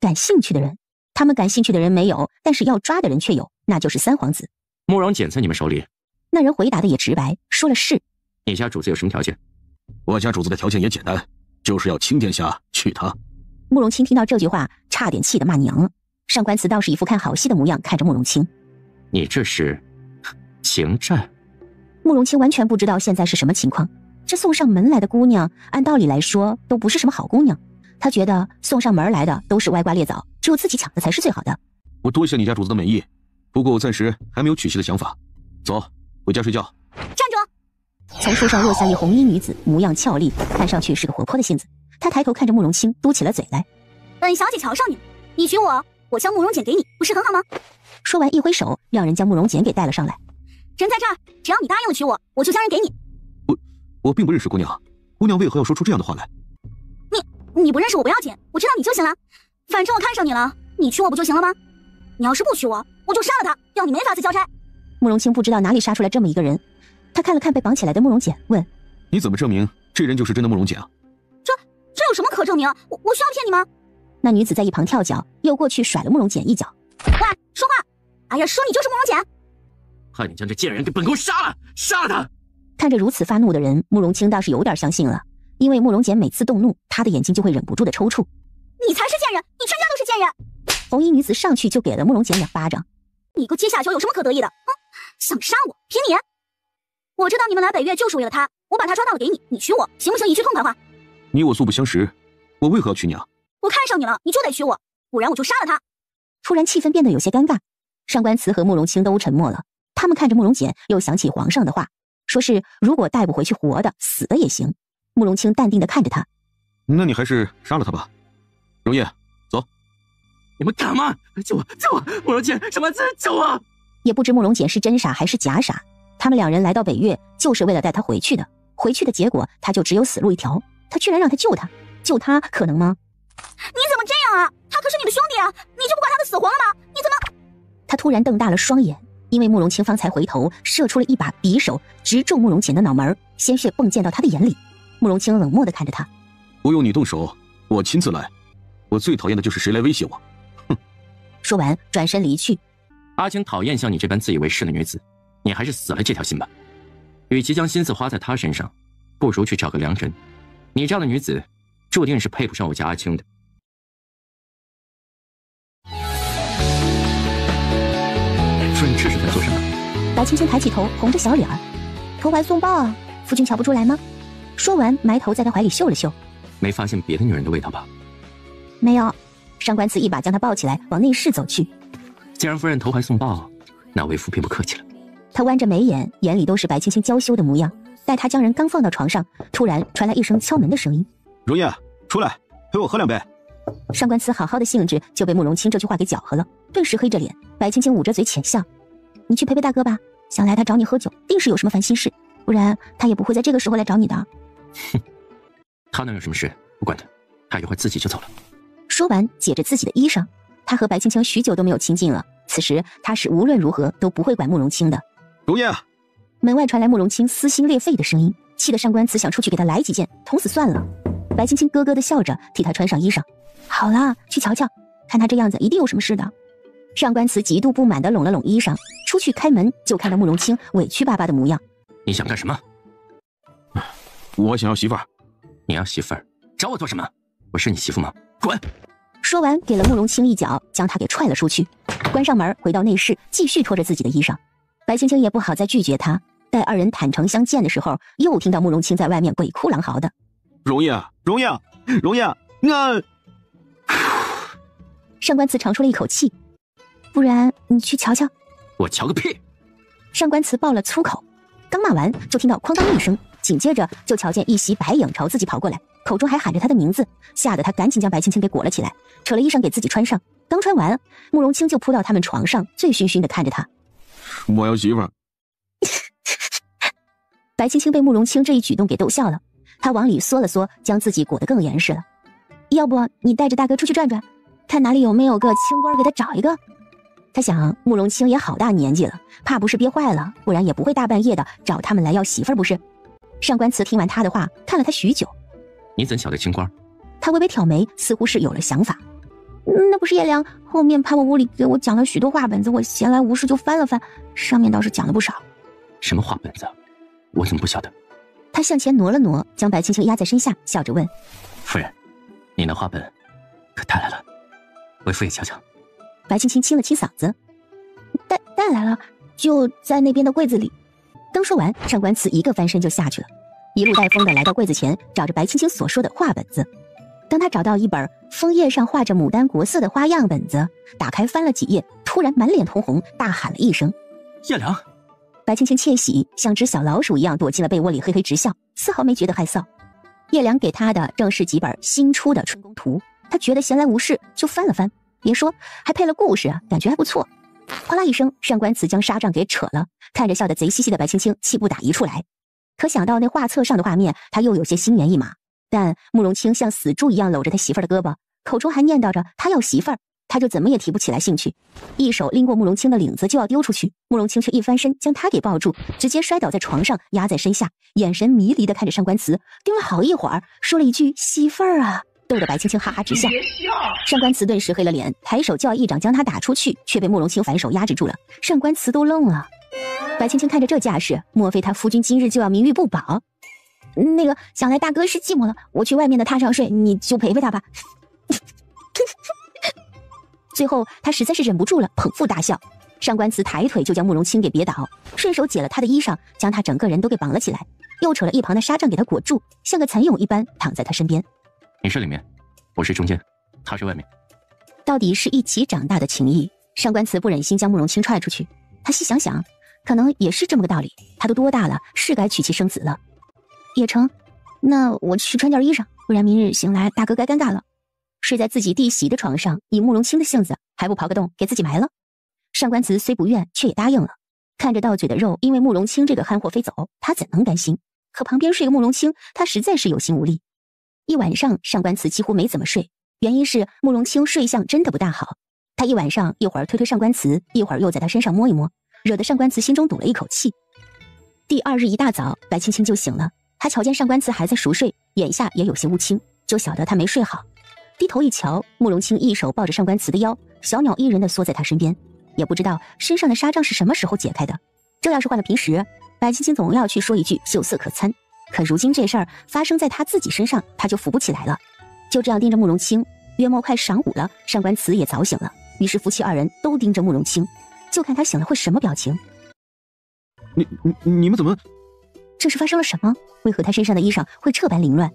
[SPEAKER 3] 感兴趣的人？他们感兴趣的人没有，但是要抓的人却有，那就是三皇子。
[SPEAKER 1] 慕容简在你们手里。
[SPEAKER 3] 那人回答的也直白，说了是。
[SPEAKER 1] 你家主子有什么条件？
[SPEAKER 8] 我家主子的条件也简单，就是要青殿下娶她。
[SPEAKER 3] 慕容清听到这句话，差点气得骂娘了。上官慈倒是一副看好戏的模样，看着慕容清。
[SPEAKER 1] 你这是情债？
[SPEAKER 3] 慕容清完全不知道现在是什么情况。这送上门来的姑娘，按道理来说都不是什么好姑娘。他觉得送上门来的都是歪瓜裂枣，只有自己抢的才是最好的。
[SPEAKER 9] 我多谢你家主子的美意，不过我暂时还没有娶妻的想法。走，回家睡觉。
[SPEAKER 6] 站住！
[SPEAKER 3] 从树上落下一红衣女子，模样俏丽，看上去是个活泼的性子。她抬头看着慕容清，嘟起了嘴来。
[SPEAKER 6] 本小姐瞧上你，你娶我，我将慕容简给你，不是很好吗？
[SPEAKER 3] 说完一挥手，让人将慕容简给带了上来。
[SPEAKER 6] 人在这儿，只要你答应了娶我，我就将人给你。
[SPEAKER 9] 我并不认识姑娘，姑娘为何要说出这样的话来？
[SPEAKER 6] 你不认识我不要紧，我知道你就行了。反正我看上你了，你娶我不就行了吗？你要是不娶我，我就杀了他，要你没法子交差。
[SPEAKER 3] 慕容清不知道哪里杀出来这么一个人，他看了看被绑起来的慕容简，问：
[SPEAKER 9] 你怎么证明这人就是真的慕容简啊？
[SPEAKER 6] 这有什么可证明？我需要骗你吗？
[SPEAKER 3] 那女子在一旁跳脚，又过去甩了慕容简一脚。
[SPEAKER 6] 喂，说话！哎呀，说你就是慕容简。
[SPEAKER 1] 害你将这贱人给本宫杀了，杀了他！
[SPEAKER 3] 看着如此发怒的人，慕容清倒是有点相信了，因为慕容简每次动怒，他的眼睛就会忍不住的抽搐。
[SPEAKER 6] 你才是贱人，你全家都是贱人！
[SPEAKER 3] 红衣女子上去就给了慕容简2巴掌。
[SPEAKER 6] 你个阶下囚有什么可得意的？想杀我，凭你！我知道你们来北岳就是为了他，我把他抓到了给你，你娶我，行不行？一句痛快话。
[SPEAKER 9] 你我素不相识，我为何要娶你啊？
[SPEAKER 6] 我看上你了，你就得娶我，不然我就杀了他。
[SPEAKER 3] 突然气氛变得有些尴尬，上官慈和慕容清都沉默了。他们看着慕容简，又想起皇上的话，说是如果带不回去活的，死的也行。慕容清淡定地看着他，
[SPEAKER 9] 那你还是杀了他吧。容叶，走。
[SPEAKER 1] 你们敢吗？救我！救我！慕容简，什么字？救我！
[SPEAKER 3] 也不知慕容简是真傻还是假傻。他们2人来到北岳，就是为了带他回去的。回去的结果，他就只有死路一条。他居然让他救他，救他可能吗？
[SPEAKER 6] 你怎么这样啊？他可是你的兄弟啊！你就不管他的死活了吗？你怎么……
[SPEAKER 3] 他突然瞪大了双眼，因为慕容清方才回头，射出了一把匕首，直中慕容简的脑门，鲜血迸溅到他的眼里。慕容清冷漠地看着他，
[SPEAKER 9] 不用你动手，我亲自来。我最讨厌的就是谁来威胁我。哼！
[SPEAKER 3] 说完转身离去。
[SPEAKER 1] 阿青讨厌像你这般自以为是的女子，你还是死了这条心吧。与其将心思花在她身上，不如去找个良人。你这样的女子，注定是配不上我家阿青的。夫人这是在做什么？
[SPEAKER 3] 白青青抬起头，红着小脸儿，投怀送抱啊！夫君瞧不出来吗？说完，埋头在他怀里嗅了嗅，
[SPEAKER 1] 没发现别的女人的味道吧？
[SPEAKER 3] 没有。上官慈一把将他抱起来，往内室走去。
[SPEAKER 1] 既然夫人投怀送抱，那为夫便不客气了。
[SPEAKER 3] 他弯着眉眼，眼里都是白青青娇羞的模样。待他将人刚放到床上，突然传来一声敲门的声音：“
[SPEAKER 9] 容叶，出来，陪我喝2杯。”
[SPEAKER 3] 上官慈好好的兴致就被慕容清这句话给搅和了，顿时黑着脸。白青青捂着嘴浅笑：“你去陪陪大哥吧，想来他找你喝酒，定是有什么烦心事，不然他也不会在这个时候来找你的。”
[SPEAKER 1] 哼，他能有什么事？不管他，他一会儿自己就走了。
[SPEAKER 3] 说完，解着自己的衣裳。他和白青青许久都没有亲近了，此时他是无论如何都不会管慕容清的。
[SPEAKER 9] 容叶，
[SPEAKER 3] 门外传来慕容清撕心裂肺的声音，气得上官慈想出去给他来几剑，捅死算了。白青青咯咯地笑着，替他穿上衣裳。好了，去瞧瞧，看他这样子，一定有什么事的。上官慈极度不满地拢了拢衣裳，出去开门就看到慕容清委屈巴巴的模样。
[SPEAKER 1] 你想干什么？
[SPEAKER 9] 我想要媳妇儿。
[SPEAKER 1] 你要媳妇儿？找我做什么？我是你媳妇吗？滚！
[SPEAKER 3] 说完，给了慕容清一脚，将他给踹了出去。关上门，回到内室，继续脱着自己的衣裳。白青青也不好再拒绝他。待2人坦诚相见的时候，又听到慕容清在外面鬼哭狼嚎的：“
[SPEAKER 9] 容叶，容叶，容叶！”那
[SPEAKER 3] 上官慈长出了一口气：“不然你去瞧瞧。”
[SPEAKER 1] 我瞧个屁！
[SPEAKER 3] 上官慈爆了粗口，刚骂完，就听到哐当一声，紧接着就瞧见一袭白影朝自己跑过来，口中还喊着他的名字，吓得他赶紧将白青青给裹了起来，扯了衣裳给自己穿上。刚穿完，慕容清就扑到他们床上，醉醺醺地看着他：“
[SPEAKER 9] 我要媳妇儿。”
[SPEAKER 3] 白青青被慕容清这一举动给逗笑了，她往里缩了缩，将自己裹得更严实了。要不你带着大哥出去转转，看哪里有没有个清官给他找一个。他想慕容清也好大年纪了，怕不是憋坏了，不然也不会大半夜的找他们来要媳妇儿不是。上官慈听完他的话，看了他许久。
[SPEAKER 1] 你怎晓得清官？
[SPEAKER 3] 他微微挑眉，似乎是有了想法。那不是叶良后面趴我屋里给我讲了许多话本子，我闲来无事就翻了翻，上面倒是讲了不少。
[SPEAKER 1] 什么话本子？我怎么不晓得？
[SPEAKER 3] 他向前挪了挪，将白青青压在身下，笑着问：“
[SPEAKER 1] 夫人，你那话本可带来了？为夫也瞧瞧。”
[SPEAKER 3] 白青青清了清嗓子：“带来了，就在那边的柜子里。”刚说完，上官慈一个翻身就下去了，一路带风的来到柜子前，找着白青青所说的画本子。当他找到一本枫叶上画着牡丹国色的花样本子，打开翻了几页，突然满脸通红，大喊了一声：“
[SPEAKER 1] 叶良！”
[SPEAKER 3] 白青青窃喜，像只小老鼠一样躲进了被窝里，嘿嘿直笑，丝毫没觉得害臊。叶良给他的正是几本新出的春宫图，他觉得闲来无事就翻了翻，别说还配了故事，感觉还不错。哗啦一声，上官慈将纱帐给扯了，看着笑得贼兮兮的白青青气不打一处来。可想到那画册上的画面，他又有些心猿意马。但慕容清像死猪一样搂着他媳妇儿的胳膊，口中还念叨着他要媳妇儿，他就怎么也提不起来兴趣，一手拎过慕容清的领子就要丢出去，慕容清却一翻身将他给抱住，直接摔倒在床上，压在身下，眼神迷离地看着上官慈，盯了好一会儿，说了一句媳妇儿啊，逗得白青青哈哈直笑。上官慈顿时黑了脸，抬手就要一掌将他打出去，却被慕容清反手压制住了。上官慈都愣了。白青青看着这架势，莫非他夫君今日就要名誉不保？那个想来大哥是寂寞了，我去外面的榻上睡，你就陪陪他吧。最后他实在是忍不住了，捧腹大笑。上官慈抬腿就将慕容清给别倒，顺手解了他的衣裳，将他整个人都给绑了起来，又扯了一旁的纱帐给他裹住，像个蚕蛹一般躺在他身边。
[SPEAKER 1] 你睡里面，我睡中间，他睡外面。
[SPEAKER 3] 到底是一起长大的情谊，上官慈不忍心将慕容清踹出去。他细想想，可能也是这么个道理，他都多大了，是该娶妻生子了。也成，那我去穿件衣裳，不然明日醒来大哥该尴尬了。睡在自己弟媳的床上，以慕容清的性子，还不刨个洞给自己埋了？上官慈虽不愿，却也答应了。看着到嘴的肉因为慕容清这个憨货飞走，他怎能甘心？可旁边睡个慕容清，他实在是有心无力。一晚上，上官慈几乎没怎么睡，原因是慕容清睡相真的不大好。他一晚上一会儿推推上官慈，一会儿又在他身上摸一摸，惹得上官慈心中堵了一口气。第二日一大早，白青青就醒了。他瞧见上官慈还在熟睡，眼下也有些乌青，就晓得他没睡好。低头一瞧，慕容清一手抱着上官慈的腰，小鸟依人地缩在他身边，也不知道身上的纱帐是什么时候解开的。这要是换了平时，白青青总要去说一句秀色可餐，可如今这事儿发生在他自己身上，他就扶不起来了。就这样盯着慕容清，约莫快晌午了，上官慈也早醒了，于是夫妻二人都盯着慕容清，就看他醒了会什么表情。
[SPEAKER 9] 你们怎么？
[SPEAKER 3] 这是发生了什么？为何他身上的衣裳会这般凌乱？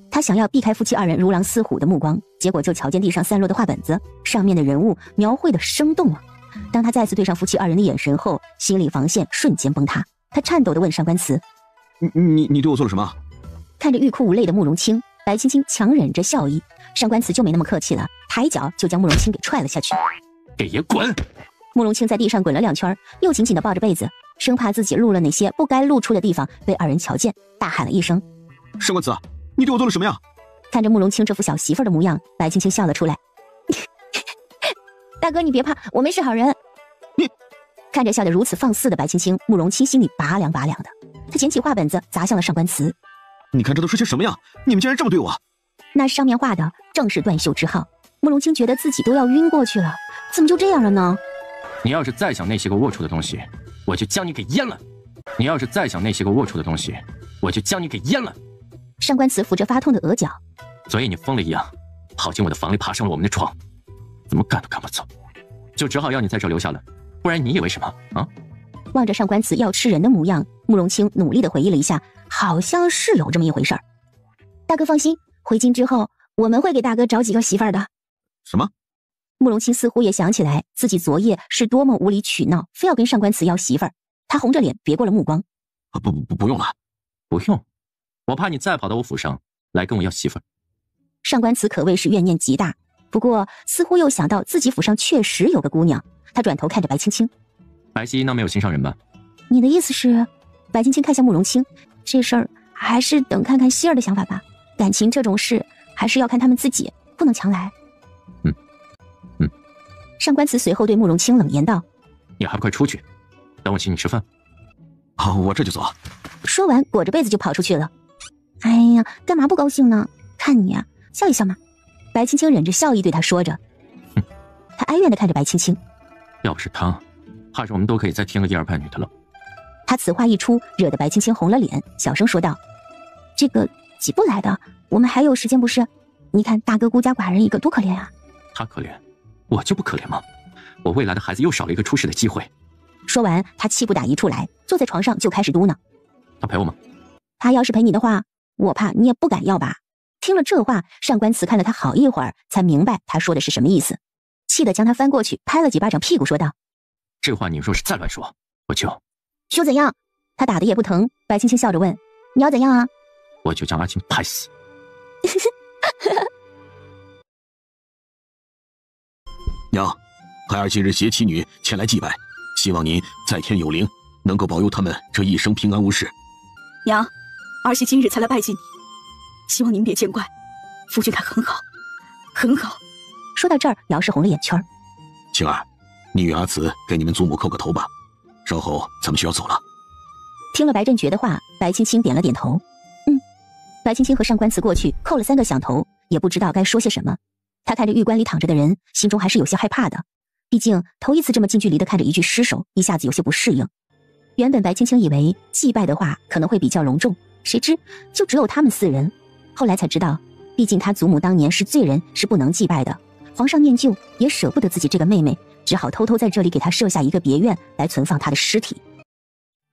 [SPEAKER 3] 他想要避开夫妻二人如狼似虎的目光，结果就瞧见地上散落的画本子，上面的人物描绘的生动啊！当他再次对上夫妻二人的眼神后，心理防线瞬间崩塌。他颤抖地问上官慈：“
[SPEAKER 9] 你对我做了什么？”
[SPEAKER 3] 看着欲哭无泪的慕容清，白青青强忍着笑意，上官慈就没那么客气了，抬脚就将慕容清给踹了下去。
[SPEAKER 1] 给爷滚！
[SPEAKER 3] 慕容清在地上滚了2圈，又紧紧地抱着被子，生怕自己露了那些不该露出的地方被二人瞧见，大喊了一声：“
[SPEAKER 9] 上官慈，你对我做了什么呀？”
[SPEAKER 3] 看着慕容清这副小媳妇的模样，白青青笑了出来：“大哥你别怕，我们是好人。”
[SPEAKER 9] 你
[SPEAKER 3] 看着笑得如此放肆的白青青，慕容清心里拔凉拔凉的，他捡起画本子砸向了上官慈：“
[SPEAKER 9] 你看这都是些什么呀？你们竟然这么对我！”
[SPEAKER 3] 那上面画的正是断袖之好，慕容清觉得自己都要晕过去了，怎么就这样了呢？
[SPEAKER 1] 你要是再想那些个龌龊的东西，我就将你给阉了！你要是再想那些个龌龊的东西，我就将你给阉了！
[SPEAKER 3] 上官慈扶着发痛的额角，
[SPEAKER 1] 昨夜你疯了一样，跑进我的房里，爬上了我们的床，怎么赶都赶不走，就只好要你在这留下了，不然你以为什么啊？
[SPEAKER 3] 望着上官慈要吃人的模样，慕容清努力地回忆了一下，好像是有这么一回事儿。大哥放心，回京之后我们会给大哥找几个媳妇儿的。
[SPEAKER 9] 什么？
[SPEAKER 3] 慕容清似乎也想起来自己昨夜是多么无理取闹，非要跟上官慈要媳妇儿。他红着脸别过了目光。
[SPEAKER 9] 不用了，
[SPEAKER 1] 不用，我怕你再跑到我府上来跟我要媳妇儿。
[SPEAKER 3] 上官慈可谓是怨念极大，不过似乎又想到自己府上确实有个姑娘，他转头看着白青青：“
[SPEAKER 1] 白皙那没有心上人吧？”
[SPEAKER 3] 你的意思是？白青青看向慕容清，这事儿还是等看看希儿的想法吧。感情这种事还是要看他们自己，不能强来。上官慈随后对慕容清冷言道：“
[SPEAKER 1] 你还不快出去，等我请你吃饭。”
[SPEAKER 9] 好，我这就走。
[SPEAKER 3] 说完裹着被子就跑出去了。哎呀，干嘛不高兴呢？看你啊，笑一笑嘛。白青青忍着笑意对他说着。他哀怨地看着白青青：“
[SPEAKER 1] 要不是他，怕是我们都可以再添个一儿半女的了。”
[SPEAKER 3] 他此话一出，惹得白青青红了脸，小声说道：“这个急不来的，我们还有时间不是？你看大哥孤家寡人一个多可怜啊。”
[SPEAKER 1] 他可怜，我就不可怜吗？我未来的孩子又少了一个出世的机会。
[SPEAKER 3] 说完，他气不打一处来，坐在床上就开始嘟囔：
[SPEAKER 1] 他陪我吗？
[SPEAKER 3] 他要是陪你的话，我怕你也不敢要吧。听了这话，上官慈看了他好一会儿，才明白他说的是什么意思，气得将他翻过去拍了几巴掌屁股，说道：
[SPEAKER 1] 这话你若是再乱说，我就
[SPEAKER 3] 怎样？他打的也不疼。白青青笑着问：你要怎样啊？
[SPEAKER 1] 我就将阿青拍死。
[SPEAKER 2] 娘，孩儿今日携妻女前来祭拜，希望您在天有灵，能够保佑他们这一生平安无事。
[SPEAKER 7] 娘，儿媳今日才来拜祭你，希望您别见怪。夫君他很好，很好。
[SPEAKER 3] 说到这儿，姚氏红了眼圈。
[SPEAKER 2] 青儿，你与阿慈给你们祖母叩个头吧，稍后咱们需要走了。
[SPEAKER 3] 听了白振觉的话，白青青点了点头。白青青和上官慈过去叩了3个响头，也不知道该说些什么。他看着玉棺里躺着的人，心中还是有些害怕的，毕竟头一次这么近距离的看着一具尸首，一下子有些不适应。原本白青青以为祭拜的话可能会比较隆重，谁知就只有他们4人。后来才知道，毕竟他祖母当年是罪人，是不能祭拜的。皇上念旧，也舍不得自己这个妹妹，只好偷偷在这里给她设下一个别院来存放她的尸体。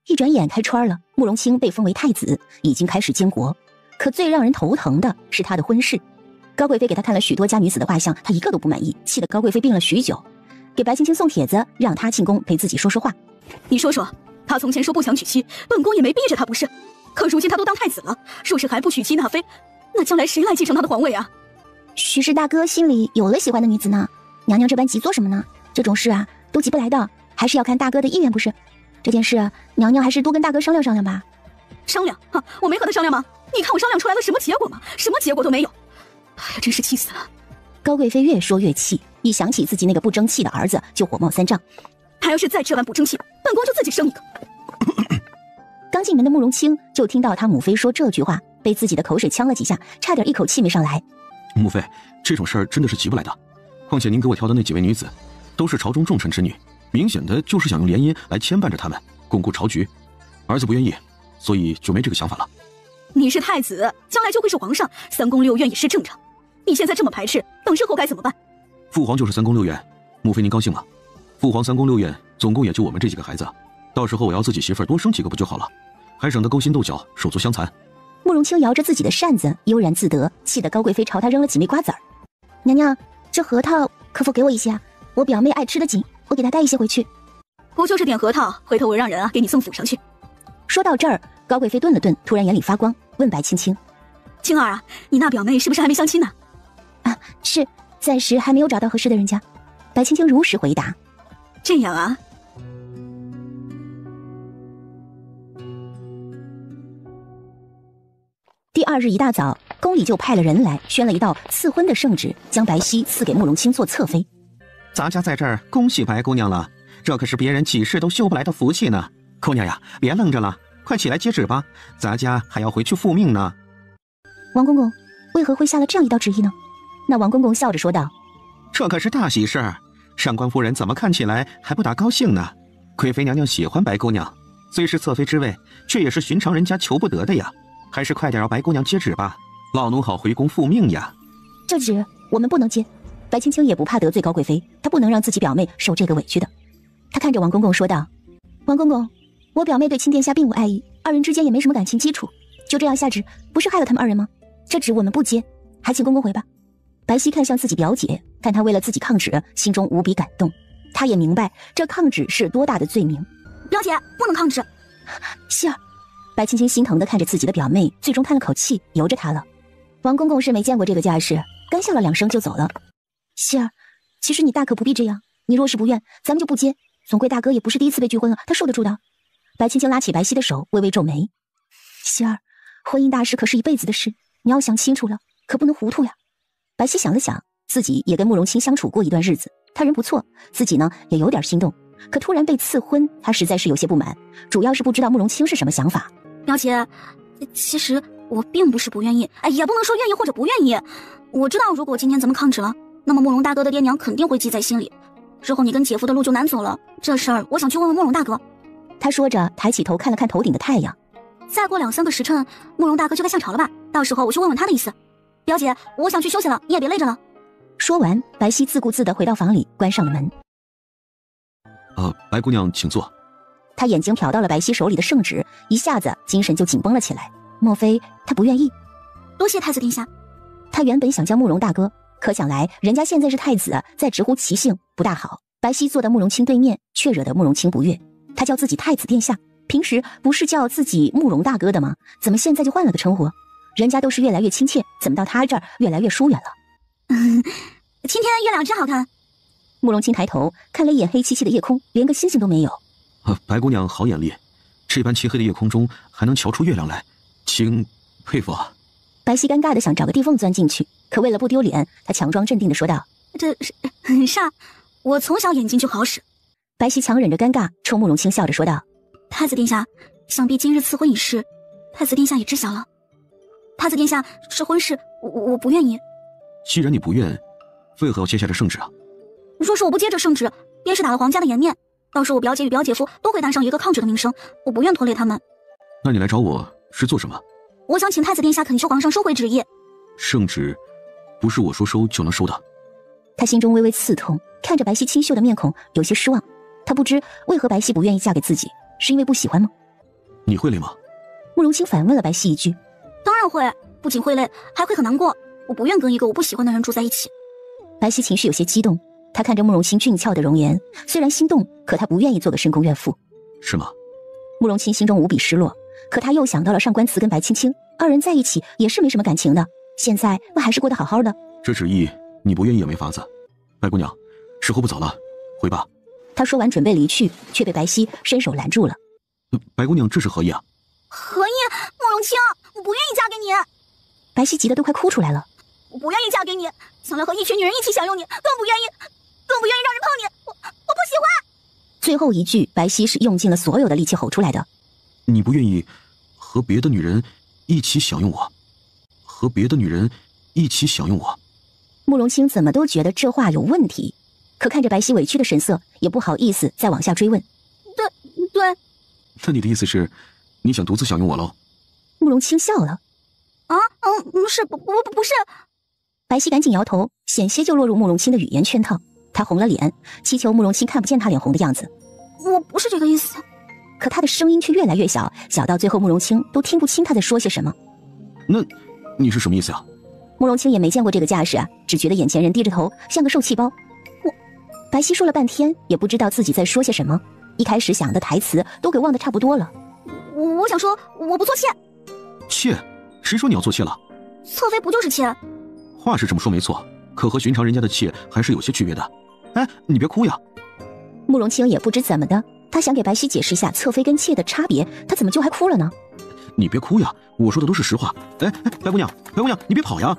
[SPEAKER 3] 一转眼开春了，慕容清被封为太子，已经开始监国。可最让人头疼的是他的婚事。高贵妃给他看了许多家女子的画像，他一个都不满意，气得高贵妃病了许久，给白青青送帖子，让他进宫陪自己说说话。
[SPEAKER 7] 你说说，他从前说不想娶妻，本宫也没逼着他不是？可如今他都当太子了，若是还不娶妻纳妃，那将来谁来继承他的皇位啊？
[SPEAKER 3] 徐氏大哥心里有了喜欢的女子呢，娘娘这般急做什么呢？这种事啊，都急不来的，还是要看大哥的意愿不是？这件事啊，娘娘还是多跟大哥商量商量吧。
[SPEAKER 7] 商量？我没和他商量吗？你看我商量出来了什么结果吗？什么结果都没有。哎呀，真是气死了！
[SPEAKER 3] 高贵妃越说越气，一想起自己那个不争气的儿子，就火冒三丈。
[SPEAKER 7] 他要是再这般不争气，本宫就自己生一个。
[SPEAKER 3] 刚进门的慕容清就听到他母妃说这句话，被自己的口水呛了几下，差点一口气没上来。
[SPEAKER 9] 母妃，这种事儿真的是急不来的。况且您给我挑的那几位女子，都是朝中重臣之女，明显的就是想用联姻来牵绊着他们，巩固朝局。儿子不愿意，所以就没这个想法了。
[SPEAKER 7] 你是太子，将来就会是皇上，3宫6院也是正常。你现在这么排斥，等日后该怎么办？
[SPEAKER 9] 父皇就是3宫6院，母妃您高兴吗？父皇3宫6院总共也就我们这几个孩子，到时候我要自己媳妇儿多生几个不就好了，还省得勾心斗角，手足相残。
[SPEAKER 3] 慕容清摇着自己的扇子，悠然自得，气得高贵妃朝他扔了几枚瓜子儿。娘娘，这核桃可否给我一些啊？我表妹爱吃的紧，我给她带一些回去。
[SPEAKER 7] 不就是点核桃，回头我让人给你送府上去。
[SPEAKER 3] 说到这儿，高贵妃顿了顿，突然眼里发光，问白青青：
[SPEAKER 7] 青儿啊，你那表妹是不是还没相亲呢？
[SPEAKER 3] 是，暂时还没有找到合适的人家。白青青如实回答。
[SPEAKER 7] 这样啊。
[SPEAKER 3] 第2日一大早，宫里就派了人来宣了一道赐婚的圣旨，将白皙赐给慕容清做侧妃。
[SPEAKER 16] 咱家在这儿恭喜白姑娘了，这可是别人几世都修不来的福气呢。姑娘呀，别愣着了，快起来接旨吧，咱家还要回去复命呢。
[SPEAKER 3] 王公公为何会下了这样一道旨意呢？那王公公笑着说道：
[SPEAKER 16] 这可是大喜事儿，上官夫人怎么看起来还不大高兴呢？贵妃娘娘喜欢白姑娘，虽是侧妃之位，却也是寻常人家求不得的呀。还是快点让白姑娘接旨吧，老奴好回宫复命呀。
[SPEAKER 3] 这旨我们不能接。白青青也不怕得罪高贵妃，她不能让自己表妹受这个委屈的。她看着王公公说道：王公公，我表妹对亲殿下并无爱意，2人之间也没什么感情基础，就这样下旨，不是害了他们2人吗？这旨我们不接，还请公公回吧。白皙看向自己表姐，看她为了自己抗旨，心中无比感动。她也明白这抗旨是多大的罪名。
[SPEAKER 7] 表姐不能抗旨。
[SPEAKER 3] 希儿，白青青心疼地看着自己的表妹，最终叹了口气，由着她了。王公公是没见过这个架势，干笑了2声就走了。希儿，其实你大可不必这样，你若是不愿，咱们就不接。总归大哥也不是第1次被拒婚了，他受得住的。白青青拉起白皙的手，微微皱眉。希儿，婚姻大事可是一辈子的事，你要想清楚了，可不能糊涂呀。白皙想了想，自己也跟慕容清相处过一段日子，他人不错，自己呢也有点心动。可突然被赐婚，他实在是有些不满，主要是不知道慕容清是什么想法。
[SPEAKER 7] 表姐，其实我并不是不愿意，也不能说愿意或者不愿意。我知道如果今天咱们抗旨了，那么慕容大哥的爹娘肯定会记在心里，之后你跟姐夫的路就难走了。这事儿我想去问问慕容大哥。
[SPEAKER 3] 他说着抬起头看了看头顶的太阳。
[SPEAKER 7] 再过2-3个时辰，慕容大哥就该下朝了吧？到时候我去问问他的意思。表姐，我想去休息了，你也别累着了。
[SPEAKER 3] 说完，白皙自顾自地回到房里，关上了门。
[SPEAKER 9] 白姑娘，请坐。
[SPEAKER 3] 他眼睛瞟到了白皙手里的圣旨，一下子精神就紧绷了起来。莫非他不愿意？
[SPEAKER 6] 多谢太子殿下。
[SPEAKER 3] 他原本想叫慕容大哥，可想来人家现在是太子，再直呼其姓不大好。白皙坐到慕容清对面，却惹得慕容清不悦。他叫自己太子殿下，平时不是叫自己慕容大哥的吗？怎么现在就换了个称呼？人家都是越来越亲切，怎么到他这儿越来越疏远了？
[SPEAKER 6] 今天月亮真好看。
[SPEAKER 3] 慕容清抬头看了一眼黑漆漆的夜空，连个星星都没有。
[SPEAKER 9] 白姑娘好眼力，这般漆黑的夜空中还能瞧出月亮来，请佩服啊。
[SPEAKER 3] 白皙尴尬的想找个地缝钻进去，可为了不丢脸，他强装镇定的说道：
[SPEAKER 6] 这是啊，我从小眼睛就好使。
[SPEAKER 3] 白皙强忍着尴尬，冲慕容清笑着说道：
[SPEAKER 6] 太子殿下，想必今日赐婚一事，太子殿下也知晓了。太子殿下，这婚事我不愿意。
[SPEAKER 9] 既然你不愿，为何要接下这圣旨啊？
[SPEAKER 6] 若是我不接这圣旨，便是打了皇家的颜面，到时候我表姐与表姐夫都会担上一个抗旨的名声，我不愿拖累他们。
[SPEAKER 9] 那你来找我是做什么？
[SPEAKER 6] 我想请太子殿下恳求皇上收回旨意。
[SPEAKER 9] 圣旨不是我说收就能收的。
[SPEAKER 3] 他心中微微刺痛，看着白皙清秀的面孔，有些失望。他不知为何白皙不愿意嫁给自己，是因为不喜欢吗？
[SPEAKER 9] 你会累吗？
[SPEAKER 3] 慕容清反问了白皙一句。
[SPEAKER 6] 当然会，不仅会累，还会很难过。我不愿跟一个我不喜欢的人住在一起。
[SPEAKER 3] 白皙情绪有些激动，他看着慕容清俊俏的容颜，虽然心动，可他不愿意做个深宫怨妇。
[SPEAKER 9] 是吗？
[SPEAKER 3] 慕容清心中无比失落，可他又想到了上官慈跟白青青，二人在一起也是没什么感情的，现在不还是过得好好的？
[SPEAKER 9] 这旨意你不愿意也没法子。白姑娘，时候不早了，回吧。
[SPEAKER 3] 他说完准备离去，却被白皙伸手拦住了。
[SPEAKER 9] 白姑娘，这是何意啊？
[SPEAKER 6] 何意？慕容清，我不愿意嫁给你。
[SPEAKER 3] 白皙急得都快哭出来了。
[SPEAKER 6] 我不愿意嫁给你，想来和一群女人一起享用你，更不愿意让人碰你，我不喜欢。
[SPEAKER 3] 最后一句，白皙是用尽了所有的力气吼出来的。
[SPEAKER 9] 你不愿意和别的女人一起享用我，和别的女人一起享用我。
[SPEAKER 3] 慕容清怎么都觉得这话有问题，可看着白皙委屈的神色，也不好意思再往下追问。
[SPEAKER 6] 对。
[SPEAKER 9] 那你的意思是，你想独自享用我喽？
[SPEAKER 3] 慕容清笑了。
[SPEAKER 6] 不是。
[SPEAKER 3] 白皙赶紧摇头，险些就落入慕容清的语言圈套。他红了脸，祈求慕容清看不见他脸红的样子。
[SPEAKER 6] 我不是这个意思。
[SPEAKER 3] 可他的声音却越来越小，小到最后慕容清都听不清他在说些什么。
[SPEAKER 9] 那你是什么意思啊？
[SPEAKER 3] 慕容清也没见过这个架势啊，只觉得眼前人低着头像个受气包。白皙说了半天也不知道自己在说些什么，一开始想的台词都给忘得差不多了。
[SPEAKER 6] 我想说我不做妾。
[SPEAKER 9] 妾？谁说你要做妾了？
[SPEAKER 6] 侧妃不就是妾？
[SPEAKER 9] 话是这么说没错，可和寻常人家的妾还是有些区别的。哎，你别哭呀。
[SPEAKER 3] 慕容清也不知怎么的，他想给白皙解释一下侧妃跟妾的差别，他怎么就还哭了呢？
[SPEAKER 9] 你别哭呀，我说的都是实话。哎，白姑娘，你别跑呀！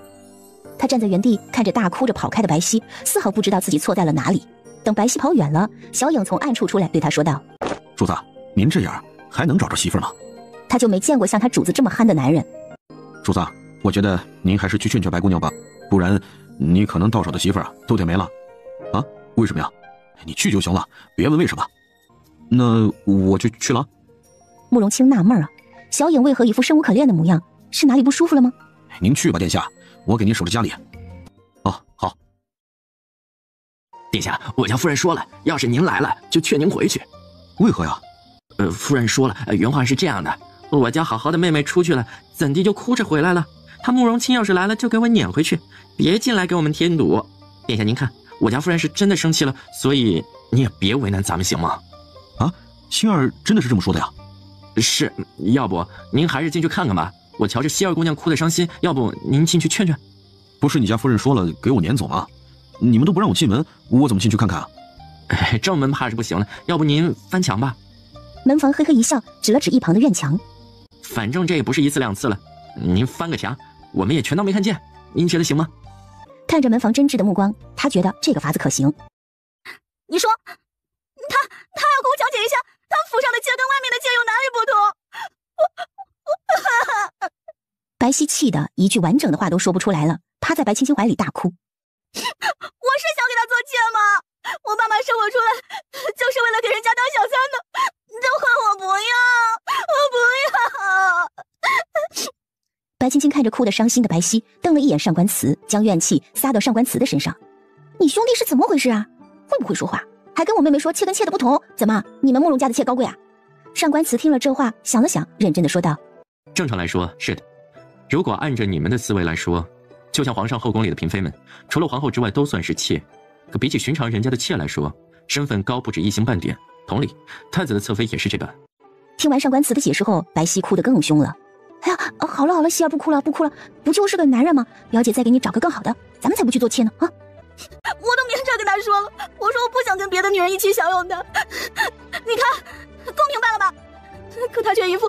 [SPEAKER 3] 他站在原地看着大哭着跑开的白皙，丝毫不知道自己错在了哪里。等白皙跑远了，小影从暗处出来对他说道：
[SPEAKER 9] 主子，您这样还能找着媳妇吗？
[SPEAKER 3] 他就没见过像他主子这么憨的男人。
[SPEAKER 9] 主子，我觉得您还是去劝劝白姑娘吧，不然你可能到手的媳妇都得没了。啊？为什么呀？你去就行了，别问为什么。那我就去了。
[SPEAKER 3] 慕容清纳闷啊，小影为何一副生无可恋的模样？是哪里不舒服了吗？
[SPEAKER 9] 您去吧，殿下，我给您守着家里。哦，好。
[SPEAKER 4] 殿下，我家夫人说了，要是您来了，就劝您回去。
[SPEAKER 9] 为何呀？
[SPEAKER 4] 夫人说了，原话是这样的：我家好好的妹妹出去了，怎地就哭着回来了？她慕容清要是来了，就给我撵回去，别进来给我们添堵。殿下您看，我家夫人是真的生气了，所以你也别为难咱们，行吗？
[SPEAKER 9] 啊，希儿真的是这么说的呀？
[SPEAKER 4] 是，要不您还是进去看看吧。我瞧着希儿姑娘哭得伤心，要不您进去劝劝？
[SPEAKER 9] 不是你家夫人说了给我撵走吗？你们都不让我进门，我怎么进去看看啊？
[SPEAKER 4] 正门怕是不行了，要不您翻墙吧。
[SPEAKER 3] 门房嘿嘿一笑，指了指一旁的院墙。
[SPEAKER 4] 反正这也不是一次两次了，您翻个墙，我们也全当没看见。您觉得行吗？
[SPEAKER 3] 看着门房真挚的目光，他觉得这个法子可行。
[SPEAKER 6] 你说，他要给我讲解一下，他府上的妾跟外面的妾有哪里不同？
[SPEAKER 3] 白皙气的一句完整的话都说不出来了，趴在白青青怀里大哭。
[SPEAKER 6] 我是想给他做妾吗？我爸妈生我出来就是为了给人家当小三的，这话我不要，我不要。
[SPEAKER 3] 白青青看着哭得伤心的白皙，瞪了一眼上官慈，将怨气撒到上官慈的身上。你兄弟是怎么回事啊？会不会说话？还还跟我妹妹说妾跟妾的不同，怎么你们慕容家的妾高贵啊？上官慈听了这话，想了想，认真的说道：
[SPEAKER 10] 正常来说是的，如果按着你们的思维来说，就像皇上后宫里的嫔妃们，除了皇后之外都算是妾，可比起寻常人家的妾来说，身份高不止一星半点。同理，太子的侧妃也是这般。
[SPEAKER 3] 听完上官慈的解释后，白皙哭得更凶了。哎呀，好了，希儿不哭了，不就是个男人吗？表姐再给你找个更好的，咱们才不去做妾呢啊！
[SPEAKER 6] 我都明着跟他说了，我说我不想跟别的女人一起享用的。你看，够明白了吧？可他却一副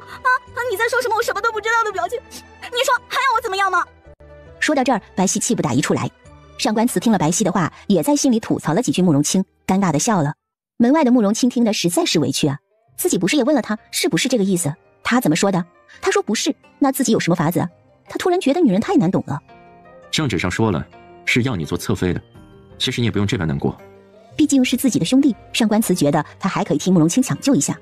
[SPEAKER 6] 你在说什么我什么都不知道的表情。你说还要我怎么样吗？
[SPEAKER 3] 说到这儿，白皙气不打一处来。上官慈听了白皙的话，也在心里吐槽了几句慕容清，尴尬的笑了。门外的慕容清听得实在是委屈啊，自己不是也问了他是不是这个意思？他怎么说的？他说不是，那自己有什么法子？他突然觉得女人太难懂了。
[SPEAKER 10] 圣旨上说了，是要你做侧妃的，其实你也不用这般难过。
[SPEAKER 3] 毕竟是自己的兄弟，上官慈觉得他还可以替慕容清抢救一下。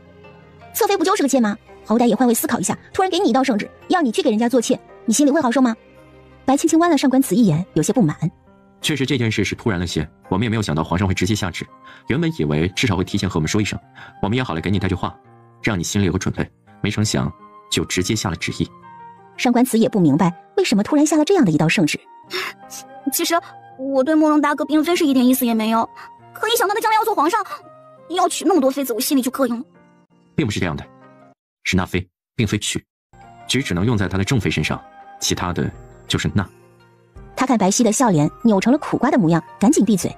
[SPEAKER 3] 侧妃不就是个妾吗？好歹也换位思考一下，突然给你一道圣旨，要你去给人家做妾，你心里会好受吗？白青青剜了上官慈一眼，有些不满。
[SPEAKER 10] 确实这件事是突然了些，我们也没有想到皇上会直接下旨，原本以为至少会提前和我们说一声，我们也好来给你带句话，让你心里有个准备，没成想就直接下了旨意。
[SPEAKER 3] 上官慈也不明白为什么突然下了这样的一道圣旨。
[SPEAKER 6] 其实我对慕容大哥并非是一点意思也没有，可一想到他将来要做皇上，要娶那么多妃子，我心里就膈应了。
[SPEAKER 10] 并不是这样的，是纳妃，并非娶，只能用在他的正妃身上，其他的就是纳。
[SPEAKER 3] 他看白皙的笑脸扭成了苦瓜的模样，赶紧闭嘴。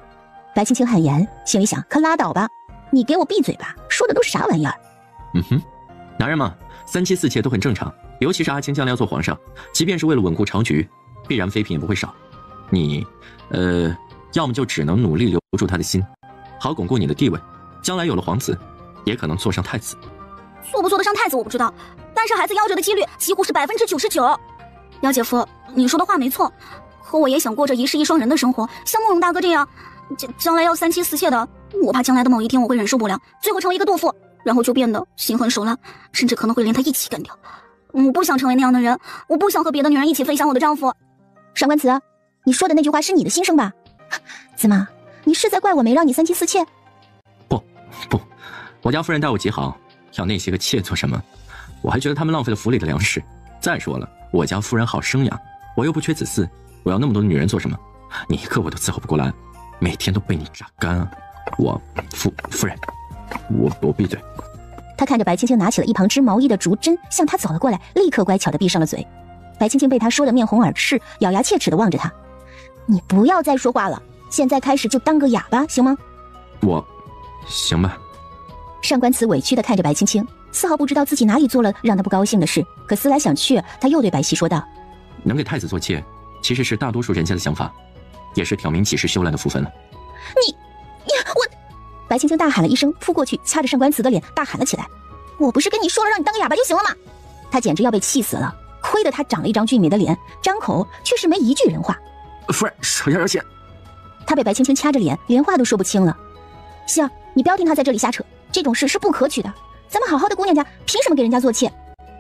[SPEAKER 3] 白青青汗颜，心里想：可拉倒吧，你给我闭嘴吧，说的都是啥玩意儿？
[SPEAKER 10] 男人嘛，3妻4妾都很正常，尤其是阿青将来要做皇上，即便是为了稳固朝局，必然妃嫔也不会少。你，要么就只能努力留住他的心，好巩固你的地位，将来有了皇子，也可能坐上太子。
[SPEAKER 6] 做不做得上太子我不知道，但是孩子夭折的几率几乎是99%。姚姐夫，你说的话没错。可我也想过着一世一双人的生活，像慕容大哥这样，将来要3妻4妾的，我怕将来的某一天我会忍受不了，最后成为一个妒妇，然后就变得心狠手辣，甚至可能会连他一起干掉。我不想成为那样的人，我不想和别的女人一起分享我的丈夫。
[SPEAKER 3] 上官慈，你说的那句话是你的心声吧？怎么，你是在怪我没让你3妻4妾？
[SPEAKER 10] 不，我家夫人待我极好，要那些个妾做什么？我还觉得他们浪费了府里的粮食。再说了，我家夫人好生养，我又不缺子嗣，我要那么多的女人做什么？你一个我都伺候不过来，每天都被你榨干啊！夫人，我闭嘴。
[SPEAKER 3] 他看着白青青拿起了一旁织毛衣的竹针，向他走了过来，立刻乖巧地闭上了嘴。白青青被他说得面红耳赤，咬牙切齿地望着他：你不要再说话了，现在开始就当个哑巴行吗？
[SPEAKER 10] 行吧。
[SPEAKER 3] 上官慈委屈地看着白青青，丝毫不知道自己哪里做了让他不高兴的事，可思来想去，他又对白皙说道：
[SPEAKER 10] 能给太子做妾，其实是大多数人家的想法，也是挑明几世修来的福分了。
[SPEAKER 3] 我！白青青大喊了一声，扑过去掐着上官慈的脸大喊了起来：我不是跟你说了让你当个哑巴就行了吗？他简直要被气死了，亏得他长了一张俊美的脸，张口却是没一句人话。
[SPEAKER 10] 夫人，手下留情。
[SPEAKER 3] 他被白青青掐着脸，连话都说不清了。希儿，你不要听他在这里瞎扯，这种事是不可取的。咱们好好的姑娘家，凭什么给人家做妾？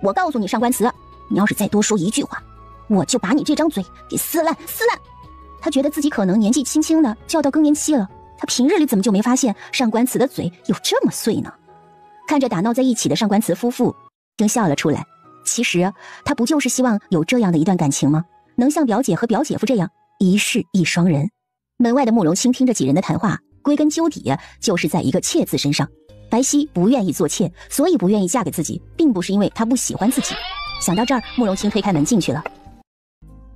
[SPEAKER 3] 我告诉你，上官慈，你要是再多说一句话，我就把你这张嘴给撕烂。他觉得自己可能年纪轻轻的就要到更年期了，他平日里怎么就没发现上官慈的嘴有这么碎呢？看着打闹在一起的上官慈夫妇，正笑了出来。其实他不就是希望有这样的一段感情吗？能像表姐和表姐夫这样一世一双人。门外的慕容清听着几人的谈话，归根究底就是在一个妾字身上。白皙不愿意做妾，所以不愿意嫁给自己，并不是因为她不喜欢自己。想到这儿，慕容清推开门进去了。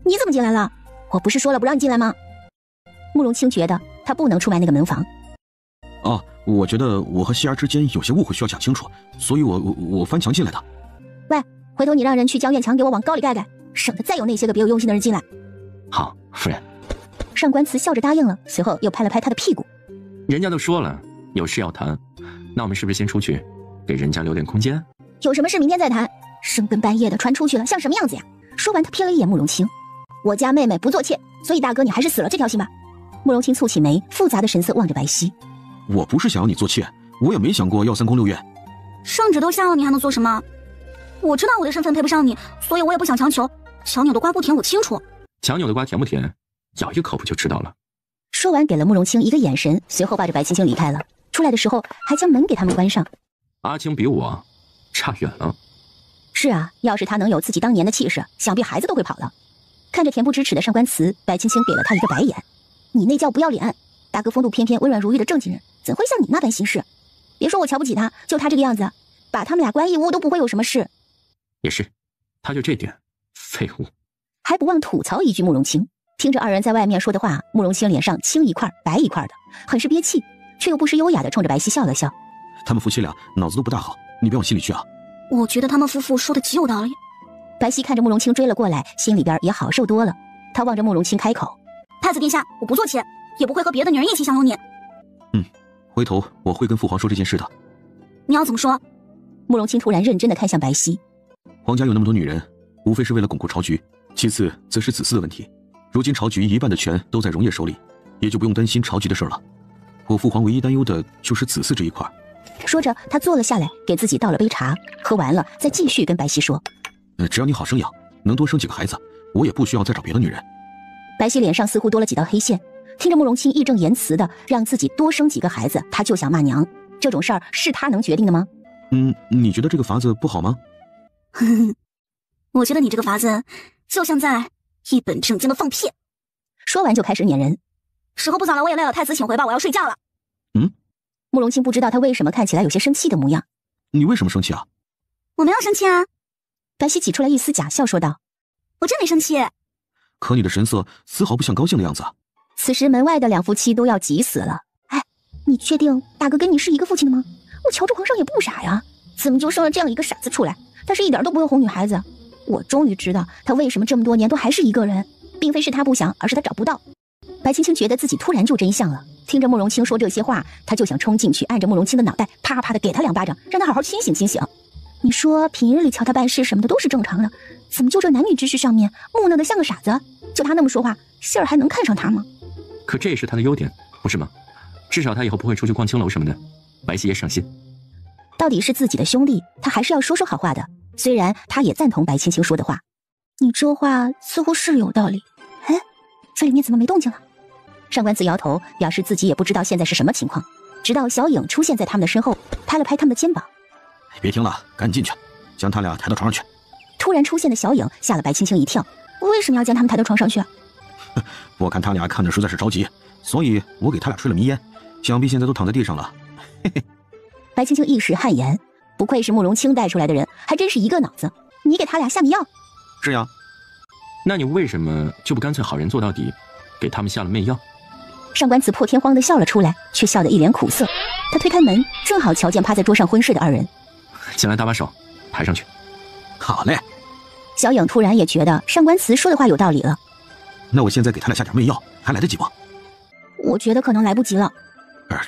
[SPEAKER 3] 你怎么进来了？我不是说了不让你进来吗？慕容清觉得他不能出卖那个门房。
[SPEAKER 9] 我觉得我和希儿之间有些误会需要讲清楚，所以我翻墙进来的。
[SPEAKER 3] 喂，回头你让人去将院墙给我往高里盖盖，省得再有那些个别有用心的人进来。
[SPEAKER 10] 好，夫人。
[SPEAKER 3] 上官慈笑着答应了，随后又拍了拍他的屁股。
[SPEAKER 10] 人家都说了有事要谈，那我们是不是先出去给人家留点空间？
[SPEAKER 3] 有什么事明天再谈，深更半夜的传出去了像什么样子呀？说完他瞥了一眼慕容清，我家妹妹不做妾，所以大哥你还是死了这条心吧。慕容清蹙起眉，复杂的神色望着白皙。
[SPEAKER 9] 我不是想要你做妾，我也没想过要3宫6院。
[SPEAKER 6] 圣旨都下了，你还能做什么？我知道我的身份配不上你，所以我也不想强求。强扭的瓜不甜，我清楚。
[SPEAKER 10] 强扭的瓜甜不甜，咬一口不就知道了。
[SPEAKER 3] 说完给了慕容清一个眼神，随后抱着白青青离开了。出来的时候还将门给他们关上。
[SPEAKER 1] 阿青比我差远了。
[SPEAKER 3] 是啊，要是他能有自己当年的气势，想必孩子都会跑了。看着恬不知耻的上官慈，白青青给了他一个白眼。你那叫不要脸！大哥风度翩翩、温软如玉的正经人，怎会像你那般行事？别说我瞧不起他，就他这个样子，把他们俩关一屋都不会有什么事。
[SPEAKER 1] 也是，他就这点废物。
[SPEAKER 3] 还不忘吐槽一句慕容清。听着二人在外面说的话，慕容清脸上青一块白一块的，很是憋气，却又不失优雅的冲着白皙笑了笑。
[SPEAKER 9] 他们夫妻俩脑子都不大好，你别往心里去啊。
[SPEAKER 7] 我觉得他们夫妇说的极有道理。
[SPEAKER 3] 白皙看着慕容清追了过来，心里边也好受多了。他望着慕容清开口：
[SPEAKER 7] 太子殿下，我不做妾，也不会和别的女人一起享用你。
[SPEAKER 9] 回头我会跟父皇说这件事的。
[SPEAKER 7] 你要怎么说？
[SPEAKER 3] 慕容清突然认真的看向白皙。
[SPEAKER 9] 皇家有那么多女人，无非是为了巩固朝局，其次则是子嗣的问题。如今朝局一半的权都在容烨手里，也就不用担心朝局的事了。我父皇唯一担忧的就是子嗣这一块。
[SPEAKER 3] 说着，他坐了下来，给自己倒了杯茶，喝完了再继续跟白皙说：
[SPEAKER 9] 只要你好生养，能多生几个孩子，我也不需要再找别的女人。
[SPEAKER 3] 白皙脸上似乎多了几道黑线，听着慕容清义正言辞的让自己多生几个孩子，他就想骂娘。这种事儿是他能决定的吗？
[SPEAKER 9] 你觉得这个法子不好吗？
[SPEAKER 7] 我觉得你这个法子就像在一本正经的放屁。
[SPEAKER 3] 说完就开始撵人。
[SPEAKER 7] 时候不早了，我也累了，太子请回吧，我要睡觉了。
[SPEAKER 3] 慕容清不知道他为什么看起来有些生气的模样。
[SPEAKER 9] 你为什么生气啊？
[SPEAKER 7] 我没有生气啊。
[SPEAKER 3] 白皙挤出来一丝假笑说道：
[SPEAKER 7] 我真没生气。
[SPEAKER 9] 可你的神色丝毫不像高兴的样子。
[SPEAKER 3] 此时门外的两夫妻都要急死了。哎，你确定大哥跟你是一个父亲的吗？我瞧着皇上也不傻呀，怎么就生了这样一个傻子出来？他是一点都不会哄女孩子。我终于知道他为什么这么多年都还是一个人，并非是他不想，而是他找不到。白青青觉得自己突然就真相了，听着慕容清说这些话，他就想冲进去按着慕容清的脑袋啪啪的给他2巴掌，让他好好清醒清醒。你说平日里瞧他办事什么的都是正常的，怎么就这男女之事上面木讷的像个傻子？就他那么说话，杏儿还能看上他吗？
[SPEAKER 1] 可这也是他的优点，不是吗？至少他以后不会出去逛青楼什么的，白皙也省心。
[SPEAKER 3] 到底是自己的兄弟，他还是要说说好话的。虽然他也赞同白青青说的话，你这话似乎是有道理。哎，这里面怎么没动静了？上官子摇头，表示自己也不知道现在是什么情况。直到小影出现在他们的身后，拍了拍他们的肩膀：
[SPEAKER 9] 别听了，赶紧进去，将他俩抬到床上去。
[SPEAKER 3] 突然出现的小影吓了白青青一跳。为什么要将他们抬到床上去？
[SPEAKER 9] 我看他俩看着实在是着急，所以我给他俩吹了迷烟，想必现在都躺在地上了。嘿嘿。
[SPEAKER 3] 白青青一时汗颜，不愧是慕容清带出来的人，还真是一个脑子。你给他俩下迷药？
[SPEAKER 9] 是呀。
[SPEAKER 1] 那你为什么就不干脆好人做到底，给他们下了媚药？
[SPEAKER 3] 上官子破天荒地笑了出来，却笑得一脸苦涩。他推开门，正好瞧见趴在桌上昏睡的二人。
[SPEAKER 1] 进来搭把手，抬上去。
[SPEAKER 9] 好嘞。
[SPEAKER 3] 小影突然也觉得上官慈说的话有道理了。
[SPEAKER 9] 那我现在给他俩下点媚药，还来得及不？
[SPEAKER 3] 我觉得可能来不及了。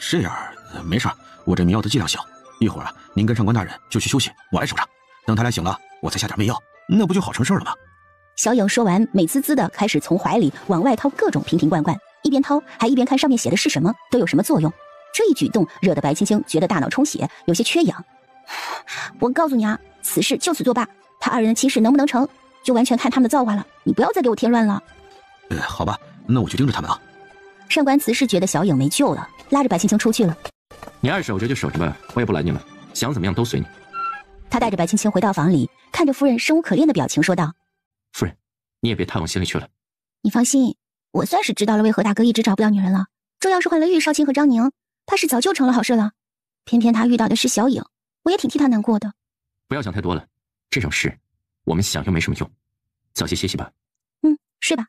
[SPEAKER 9] 这样没事，我这迷药的剂量小，一会儿您跟上官大人就去休息，我来守着。等他俩醒了，我再下点媚药，那不就好成事了吗？
[SPEAKER 3] 小影说完，美滋滋的开始从怀里往外掏各种瓶瓶罐罐，一边掏还一边看上面写的是什么，都有什么作用。这一举动惹得白青青觉得大脑充血，有些缺氧。我告诉你啊，此事就此作罢，他二人的亲事能不能成，就完全看他们的造化了。你不要再给我添乱了。
[SPEAKER 9] 好吧，那我就盯着他们啊。
[SPEAKER 3] 上官慈是觉得小影没救了，拉着白青青出去了。
[SPEAKER 1] 你爱守着就守着吧，我也不拦你了，想怎么样都随你。
[SPEAKER 3] 他带着白青青回到房里，看着夫人生无可恋的表情说道：
[SPEAKER 1] 夫人，你也别太往心里去了。
[SPEAKER 3] 你放心，我算是知道了为何大哥一直找不到女人了。这要是换了玉少卿和张宁，他是早就成了好事了。偏偏他遇到的是小影，我也挺替他难过的。
[SPEAKER 1] 不要想太多了，这种事我们想又没什么用，早些歇息吧。
[SPEAKER 3] 睡吧。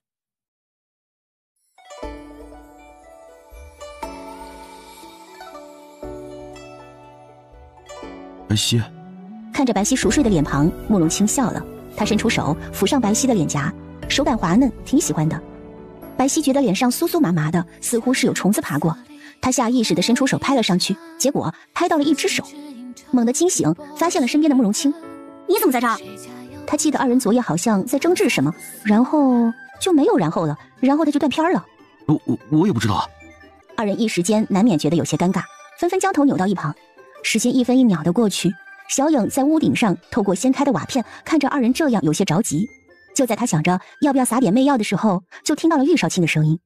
[SPEAKER 9] 白皙
[SPEAKER 3] 看着白皙熟睡的脸庞，慕容清笑了。他伸出手抚上白皙的脸颊，手感滑嫩，挺喜欢的。白皙觉得脸上酥酥麻麻的，似乎是有虫子爬过。他下意识地伸出手拍了上去，结果拍到了一只手，猛地惊醒，发现了身边的慕容清。
[SPEAKER 7] 你怎么在这儿？
[SPEAKER 3] 他记得二人昨夜好像在争执什么，然后就没有然后了，然后他就断片了。
[SPEAKER 9] 我也不知道啊。
[SPEAKER 3] 二人一时间难免觉得有些尴尬，纷纷将头扭到一旁。时间一分一秒的过去，小影在屋顶上透过掀开的瓦片看着二人这样，有些着急。就在他想着要不要撒点媚药的时候，就听到了玉少卿的声音：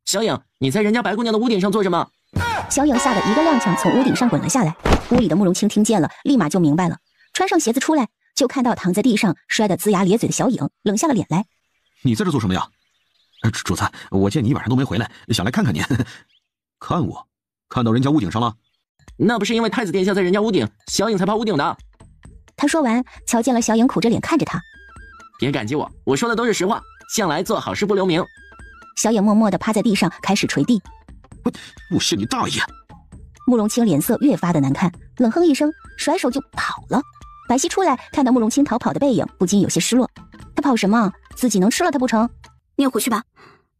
[SPEAKER 10] 小影，你在人家白姑娘的屋顶上做什么？
[SPEAKER 3] 小影吓得一个踉跄，从屋顶上滚了下来。屋里的慕容清听见了，立马就明白了，穿上鞋子出来，就看到躺在地上摔得龇牙咧嘴的小影，冷下了脸来。
[SPEAKER 9] 你在这做什么呀？主子，我见你一晚上都没回来，想来看看你。看我？看到人家屋顶上了？
[SPEAKER 10] 那不是因为太子殿下在人家屋顶，小影才爬屋顶的。
[SPEAKER 3] 他说完，瞧见了小影苦着脸看着他。
[SPEAKER 10] 别感激我，我说的都是实话，向来做好事不留名。
[SPEAKER 3] 小影默默地趴在地上，开始捶地。
[SPEAKER 9] 我信你大爷！
[SPEAKER 3] 慕容清脸色越发的难看，冷哼一声，甩手就跑了。白皙出来，看到慕容清逃跑的背影，不禁有些失落。他跑什么？自己能吃了他不成？
[SPEAKER 7] 你也回去吧，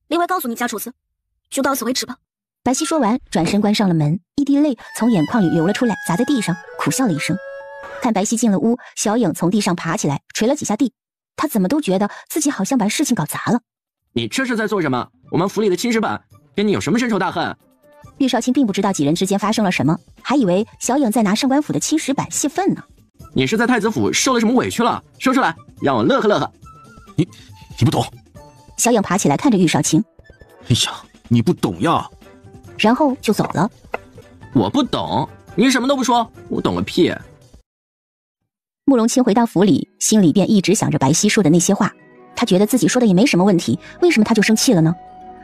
[SPEAKER 7] 另外告诉你家主子，就到此为止吧。
[SPEAKER 3] 白皙说完，转身关上了门，一滴泪从眼眶里流了出来，砸在地上，苦笑了一声。看白皙进了屋，小影从地上爬起来，捶了几下地。他怎么都觉得自己好像把事情搞砸了。
[SPEAKER 10] 你这是在做什么？我们府里的青石板跟你有什么深仇大恨？
[SPEAKER 3] 玉少卿并不知道几人之间发生了什么，还以为小影在拿上官府的青石板泄愤呢。
[SPEAKER 10] 你是在太子府受了什么委屈了？说出来，让我乐呵乐呵。
[SPEAKER 9] 你不懂。
[SPEAKER 3] 小影爬起来看着玉少卿。
[SPEAKER 9] 哎呀，你不懂呀。
[SPEAKER 3] 然后就走了。
[SPEAKER 10] 我不懂，你什么都不说，我懂个屁。
[SPEAKER 3] 慕容清回到府里，心里便一直想着白皙说的那些话。他觉得自己说的也没什么问题，为什么他就生气了呢？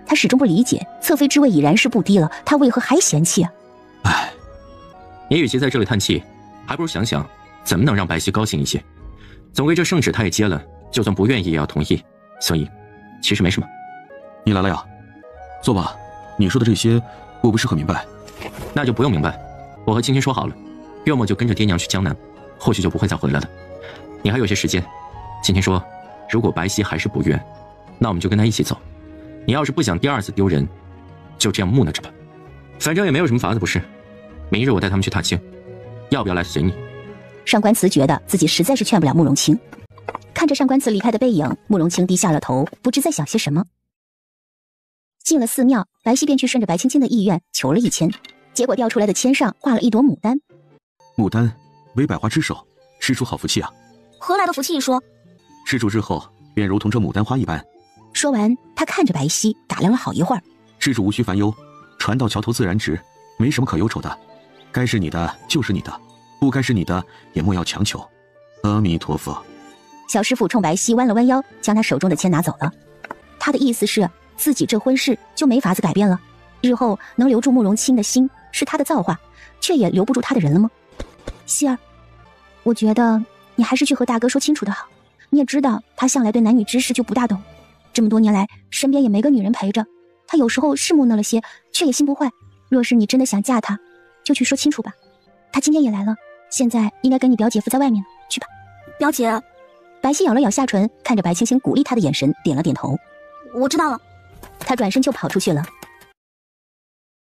[SPEAKER 3] 他始终不理解，侧妃之位已然是不低了，他为何还嫌弃啊？
[SPEAKER 1] 唉，你与其在这里叹气，还不如想想怎么能让白皙高兴一些。总归这圣旨他也接了，就算不愿意也要同意，所以其实没什么。
[SPEAKER 9] 你来了呀，坐吧。你说的这些我不是很明白。
[SPEAKER 1] 那就不用明白，我和青青说好了，月末就跟着爹娘去江南，或许就不会再回来了。你还有些时间。青青说，如果白皙还是不愿，那我们就跟他一起走。你要是不想第二次丢人，就这样木讷着吧，反正也没有什么法子不是。明日我带他们去踏青，要不要来随你？
[SPEAKER 3] 上官慈觉得自己实在是劝不了慕容清，看着上官慈离开的背影，慕容清低下了头，不知在想些什么。进了寺庙，白皙便去顺着白青青的意愿求了一签，结果掉出来的签上挂了一朵牡丹。
[SPEAKER 9] 牡丹为百花之首，施主好福气啊！
[SPEAKER 7] 何来的福气一说？
[SPEAKER 9] 施主日后便如同这牡丹花一般。
[SPEAKER 3] 说完，他看着白皙打量了好一会儿。
[SPEAKER 9] 施主无需烦忧，船到桥头自然直，没什么可忧愁的。该是你的就是你的，不该是你的也莫要强求。阿弥陀佛。
[SPEAKER 3] 小师傅冲白皙弯了弯腰，将他手中的签拿走了。他的意思是，自己这婚事就没法子改变了，日后能留住慕容清的心是他的造化，却也留不住他的人了吗？希儿，我觉得你还是去和大哥说清楚的好。你也知道他向来对男女之事就不大懂，这么多年来身边也没个女人陪着，他有时候是木讷了些，却也心不坏。若是你真的想嫁他，就去说清楚吧。他今天也来了，现在应该跟你表姐夫在外面了，去吧。
[SPEAKER 7] 表姐。
[SPEAKER 3] 白皙咬了咬下唇，看着白青青鼓励他的眼神，点了点头。
[SPEAKER 7] 我知道了。
[SPEAKER 3] 他转身就跑出去了。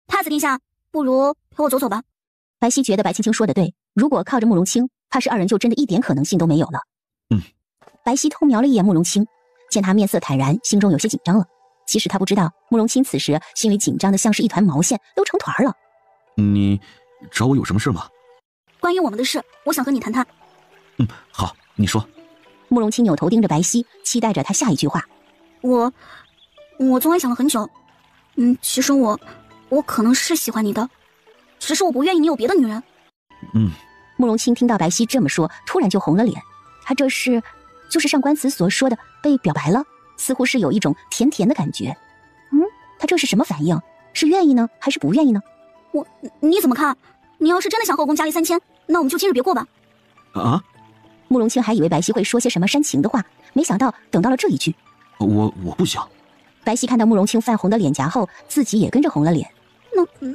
[SPEAKER 7] 太子殿下，不如陪我走走吧。
[SPEAKER 3] 白皙觉得白青青说的对，如果靠着慕容清，怕是二人就真的一点可能性都没有了。白皙偷瞄了一眼慕容清，见他面色坦然，心中有些紧张了。其实他不知道，慕容清此时心里紧张的像是一团毛线，都成团了。
[SPEAKER 9] 你找我有什么事吗？
[SPEAKER 7] 关于我们的事，我想和你谈谈。
[SPEAKER 9] 好，你说。
[SPEAKER 3] 慕容清扭头盯着白皙，期待着他下一句话。
[SPEAKER 7] 我昨晚想了很久，其实我可能是喜欢你的，只是我不愿意你有别的女人。
[SPEAKER 3] 慕容清听到白皙这么说，突然就红了脸。他这是就是上官慈所说的被表白了，似乎是有一种甜甜的感觉。他这是什么反应？是愿意呢，还是不愿意呢？
[SPEAKER 7] 你怎么看？你要是真的想和我公家里3000，那我们就今日别过吧。
[SPEAKER 9] 啊？
[SPEAKER 3] 慕容清还以为白皙会说些什么煽情的话，没想到等到了这一句。
[SPEAKER 9] 我不想。
[SPEAKER 3] 白皙看到慕容清泛红的脸颊后，自己也跟着红了脸。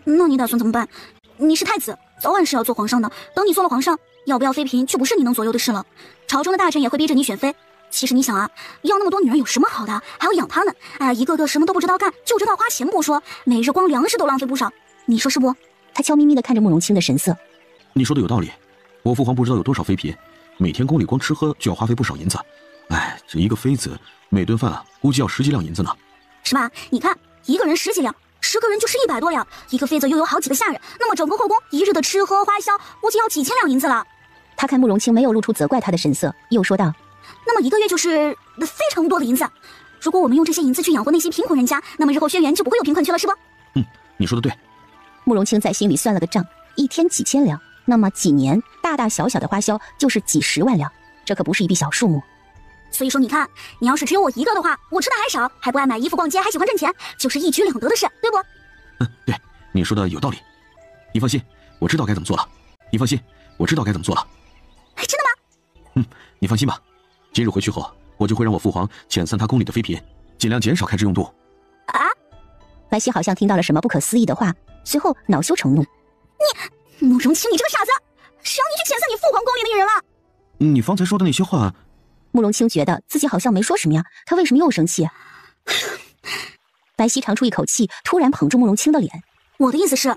[SPEAKER 7] 那你打算怎么办？你是太子，早晚是要做皇上的。等你做了皇上，要不要妃嫔就不是你能左右的事了。朝中的大臣也会逼着你选妃。其实你想啊，要那么多女人有什么好的？还要养她们，一个个什么都不知道干，就知道花钱不说，每日光粮食都浪费不少。你说是不？
[SPEAKER 3] 他悄咪咪地看着慕容清的神色。
[SPEAKER 9] 你说的有道理，我父皇不知道有多少妃嫔，每天宫里光吃喝就要花费不少银子。这一个妃子每顿饭估计要10几两银子呢。
[SPEAKER 7] 是吧？你看，一个人10几两，10个人就是100多两，一个妃子又有好几个下人，那么整个后宫一日的吃喝花销估计要几千两银子了。
[SPEAKER 3] 他看慕容清没有露出责怪他的神色，又说道：
[SPEAKER 7] 那么一个月就是非常多的银子。如果我们用这些银子去养活那些贫苦人家，那么日后轩辕就不会有贫困区了，是不？
[SPEAKER 9] 你说的对。
[SPEAKER 3] 慕容清在心里算了个账，一天几千两，那么几年大大小小的花销就是几十万两，这可不是一笔小数目。
[SPEAKER 6] 所以说你看，你要是只有我一个的话，我吃的还少，还不爱买衣服逛街，还喜欢挣钱，就是一举两得的事，对不？
[SPEAKER 9] 对，你说的有道理。你放心，我知道该怎么做了。你放心，我知道该怎么做了。
[SPEAKER 6] 真的吗？
[SPEAKER 9] 你放心吧。今日回去后，我就会让我父皇遣散他宫里的妃嫔，尽量减少开支用度。
[SPEAKER 6] 啊！
[SPEAKER 3] 白皙好像听到了什么不可思议的话，随后恼羞成怒。
[SPEAKER 6] 你慕容清，你这个傻子，谁让你去遣散你父皇宫里的女人了？
[SPEAKER 9] 你方才说的那些话，
[SPEAKER 3] 慕容清觉得自己好像没说什么呀，他为什么又生气？白皙长出一口气，突然捧住慕容清的脸。
[SPEAKER 6] 我的意思是，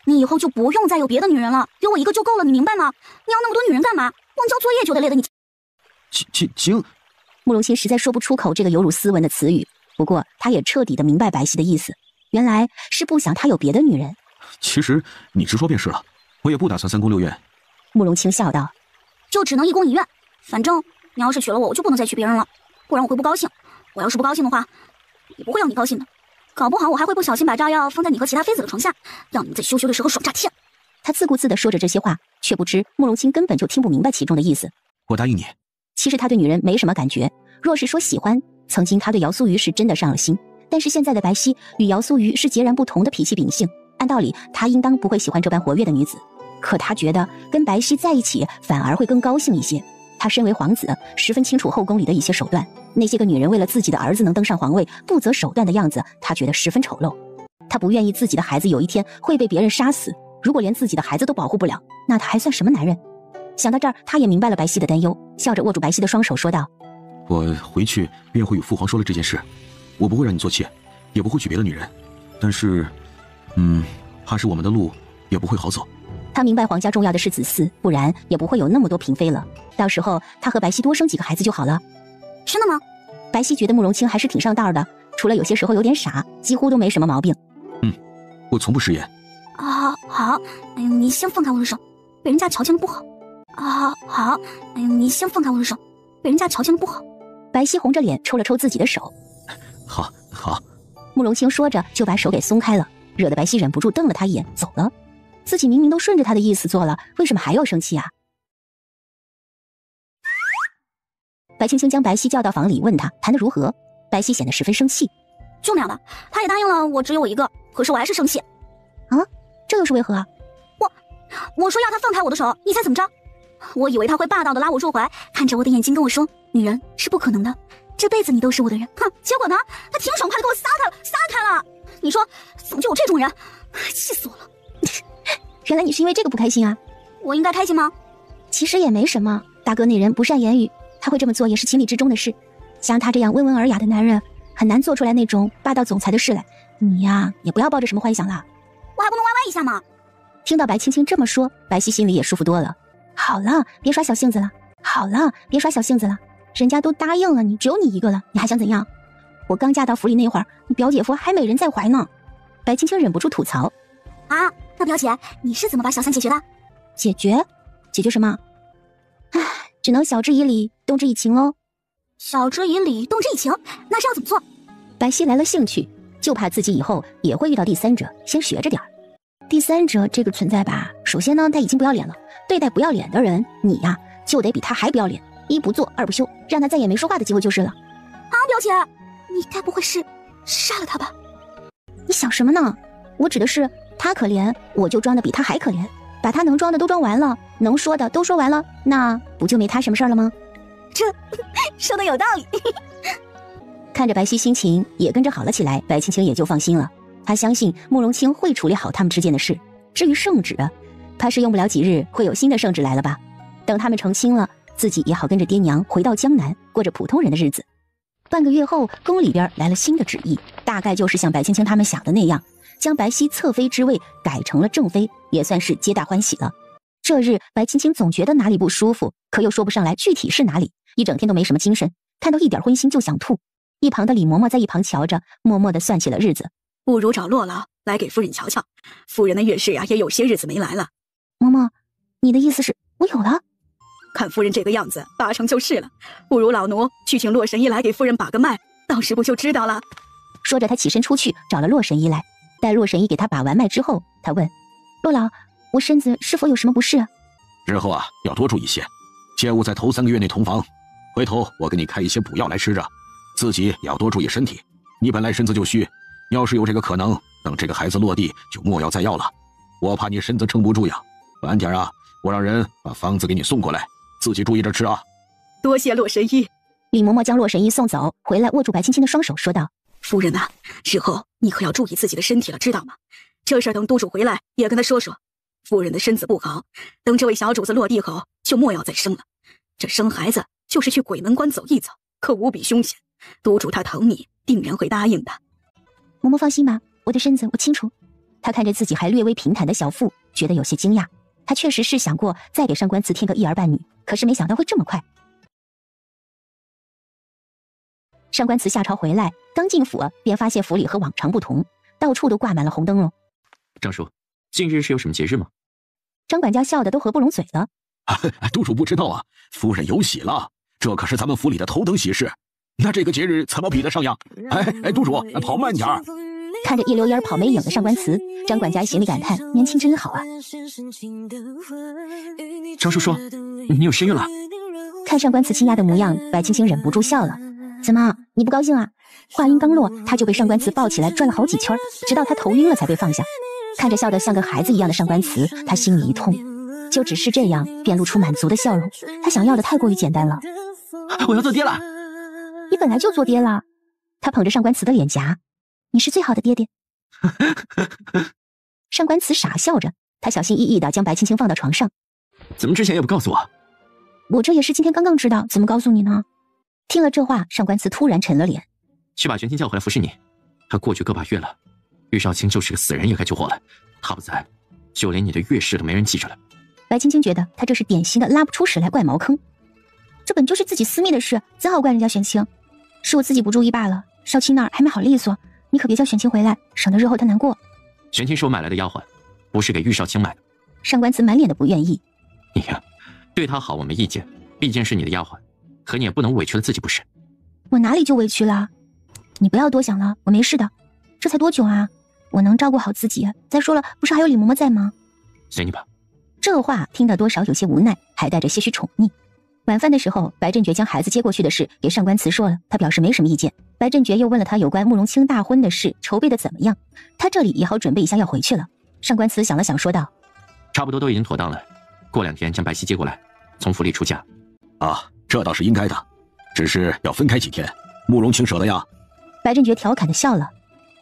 [SPEAKER 6] 你以后就不用再有别的女人了，有我一个就够了，你明白吗？你要那么多女人干嘛？光交作业就得累得你。
[SPEAKER 9] 清。
[SPEAKER 3] 慕容清实在说不出口这个有辱斯文的词语，不过他也彻底的明白白皙的意思，原来是不想他有别的女人。
[SPEAKER 9] 其实你直说便是了，我也不打算三宫六院。
[SPEAKER 3] 慕容清笑道：“
[SPEAKER 6] 就只能一宫一院，反正你要是娶了我，我就不能再娶别人了，不然我会不高兴。我要是不高兴的话，也不会让你高兴的。搞不好我还会不小心把炸药放在你和其他妃子的床下，让你们在羞羞的时候爽炸天。”
[SPEAKER 3] 他自顾自地说着这些话，却不知慕容清根本就听不明白其中的意思。
[SPEAKER 9] 我答应你。
[SPEAKER 3] 其实他对女人没什么感觉，若是说喜欢，曾经他对姚素瑜是真的上了心，但是现在的白皙与姚素瑜是截然不同的脾气秉性，按道理他应当不会喜欢这般活跃的女子，可他觉得跟白皙在一起反而会更高兴一些。他身为皇子，十分清楚后宫里的一些手段，那些个女人为了自己的儿子能登上皇位不择手段的样子，他觉得十分丑陋。他不愿意自己的孩子有一天会被别人杀死，如果连自己的孩子都保护不了，那他还算什么男人？想到这儿，他也明白了白皙的担忧，笑着握住白皙的双手说道：“
[SPEAKER 9] 我回去便会与父皇说了这件事，我不会让你做妾，也不会娶别的女人，但是，怕是我们的路也不会好走。”
[SPEAKER 3] 他明白皇家重要的是子嗣，不然也不会有那么多嫔妃了。到时候他和白皙多生几个孩子就好了。
[SPEAKER 6] 真的吗？
[SPEAKER 3] 白皙觉得慕容清还是挺上道的，除了有些时候有点傻，几乎都没什么毛病。
[SPEAKER 9] 我从不食言。
[SPEAKER 6] 好，你先放开我的手，被人家瞧见了不好。好，你先放开我的手，被人家瞧见了不好。
[SPEAKER 3] 白皙红着脸抽了抽自己的手。
[SPEAKER 9] 好。
[SPEAKER 3] 慕容清说着就把手给松开了，惹得白皙忍不住瞪了他一眼，走了。自己明明都顺着他的意思做了，为什么还要生气啊？白青青将白皙叫到房里，问他谈得如何。白皙显得十分生气。
[SPEAKER 6] 就那样吧，他也答应了我只有我一个，可是我还是生气。
[SPEAKER 3] 啊，这又是为何啊？
[SPEAKER 6] 我说要他放开我的手，你猜怎么着？我以为他会霸道的拉我入怀，看着我的眼睛跟我说，女人是不可能的，这辈子你都是我的人。哼，结果呢，他挺爽快的给我撒开了。你说怎么就有这种人？气死我了。
[SPEAKER 3] 原来你是因为这个不开心啊？
[SPEAKER 6] 我应该开心吗？
[SPEAKER 3] 其实也没什么，大哥那人不善言语，他会这么做也是情理之中的事。像他这样温文尔雅的男人，很难做出来那种霸道总裁的事来。你呀，也不要抱着什么幻想了。
[SPEAKER 6] 我还不能歪歪一下吗？
[SPEAKER 3] 听到白青青这么说，白皙心里也舒服多了。好了，别耍小性子了。人家都答应了你，只有你一个了，你还想怎样？我刚嫁到府里那会儿，你表姐夫还美人在怀呢。白青青忍不住吐槽。
[SPEAKER 6] 啊，那表姐，你是怎么把小三解决的？
[SPEAKER 3] 解决什么？唉，只能晓之以理，动之以情喽。
[SPEAKER 6] 晓之以理，动之以情，那是要怎么做？
[SPEAKER 3] 白皙来了兴趣，就怕自己以后也会遇到第三者，先学着点儿。第三者这个存在吧，首先呢，他已经不要脸了，对待不要脸的人，你呀就得比他还不要脸，一不做二不休，让他再也没说话的机会就是了。
[SPEAKER 6] 啊，表姐，你该不会是杀了他吧？
[SPEAKER 3] 你想什么呢？我指的是他可怜，我就装的比他还可怜，把他能装的都装完了，能说的都说完了，那不就没他什么事了吗？
[SPEAKER 6] 这说的有道理。
[SPEAKER 3] 看着白皙心情也跟着好了起来，白青青也就放心了。他相信慕容清会处理好他们之间的事。至于圣旨，怕是用不了几日会有新的圣旨来了吧。等他们成亲了，自己也好跟着爹娘回到江南，过着普通人的日子。半个月后，宫里边来了新的旨意，大概就是像白青青他们想的那样，将白皙侧妃之位改成了正妃，也算是皆大欢喜了。这日白青青总觉得哪里不舒服，可又说不上来具体是哪里，一整天都没什么精神，看到一点荤腥就想吐。一旁的李嬷嬷在一旁瞧着，默默地算起了日子。
[SPEAKER 7] 不如找洛老来给夫人瞧瞧，夫人的月事呀，也有些日子没来了。
[SPEAKER 3] 嬷嬷，你的意思是我有了？
[SPEAKER 7] 看夫人这个样子，8成就是了。不如老奴去请洛神医来给夫人把个脉，到时不就知道了。
[SPEAKER 3] 说着他起身出去找了洛神医来。待洛神医给他把完脉之后，他问洛老：“我身子是否有什么不适？”
[SPEAKER 2] 日后啊，要多注意些，切勿在头3个月内同房。回头我给你开一些补药来吃着，自己也要多注意身体。你本来身子就虚，要是有这个可能，等这个孩子落地就莫要再要了。我怕你身子撑不住呀。晚点啊，我让人把方子给你送过来，自己注意着吃啊。
[SPEAKER 7] 多谢洛神医。
[SPEAKER 3] 李嬷嬷将洛神医送走，回来握住白青青的双手，说道：“
[SPEAKER 7] 夫人呐，日后你可要注意自己的身体了，知道吗？这事儿等督主回来也跟他说说。夫人的身子不好，等这位小主子落地后，就莫要再生了。这生孩子就是去鬼门关走一遭，可无比凶险。督主他疼你，定然会答应的。”
[SPEAKER 3] 嬷嬷放心吧，我的身子我清楚。她看着自己还略微平坦的小腹，觉得有些惊讶。她确实是想过再给上官慈添个一儿半女，可是没想到会这么快。上官慈下朝回来，刚进府便发现府里和往常不同，到处都挂满了红灯笼。
[SPEAKER 1] 张叔，近日是有什么节日吗？
[SPEAKER 3] 张管家笑得都合不拢嘴了。
[SPEAKER 2] 督主不知道啊，夫人有喜了，这可是咱们府里的头等喜事。那这个节日怎么比得上呀？督主跑慢点儿。
[SPEAKER 3] 看着一溜烟跑没影的上官慈，张管家心里感叹：年轻真好啊。
[SPEAKER 1] 张叔说你有身孕了。
[SPEAKER 3] 看上官慈惊讶的模样，白青青忍不住笑了。怎么，你不高兴啊？话音刚落，他就被上官慈抱起来转了好几圈，直到他头晕了才被放下。看着笑得像个孩子一样的上官慈，他心里一痛，就只是这样便露出满足的笑容。他想要的太过于简单了。
[SPEAKER 1] 我要做爹了。
[SPEAKER 3] 你本来就做爹了。他捧着上官慈的脸颊，你是最好的爹爹。上官慈傻笑着，他小心翼翼地将白青青放到床上。
[SPEAKER 1] 怎么之前也不告诉我？
[SPEAKER 3] 我这也是今天刚刚知道，怎么告诉你呢？听了这话，上官慈突然沉了脸。
[SPEAKER 1] 去把玄清叫回来服侍你。他过去个把月了，玉少卿就是个死人也该救活了。他不在，就连你的月事都没人记着了。
[SPEAKER 3] 白青青觉得他这是典型的拉不出屎来怪茅坑。这本就是自己私密的事，怎好怪人家玄清？是我自己不注意罢了。少卿那儿还没好利索，你可别叫玄清回来，省得日后他难过。
[SPEAKER 1] 玄清是我买来的丫鬟，不是给玉少卿买的。
[SPEAKER 3] 上官慈满脸的不愿意。
[SPEAKER 1] 你呀，对他好我没意见，毕竟是你的丫鬟，可你也不能委屈了自己不是？
[SPEAKER 3] 我哪里就委屈了？你不要多想了，我没事的。这才多久啊？我能照顾好自己。再说了，不是还有李嬷嬷在吗？
[SPEAKER 1] 随你吧。
[SPEAKER 3] 这话听得多少有些无奈，还带着些许宠溺。晚饭的时候，白振觉将孩子接过去的事给上官慈说了，他表示没什么意见。白振觉又问了他有关慕容清大婚的事筹备的怎么样，他这里也好准备一下要回去了。上官慈想了想说道：
[SPEAKER 1] 差不多都已经妥当了，过2天将白皙接过来，从府里出嫁。
[SPEAKER 2] 啊，这倒是应该的，只是要分开几天，慕容清舍得呀。
[SPEAKER 3] 白振觉调侃地笑了。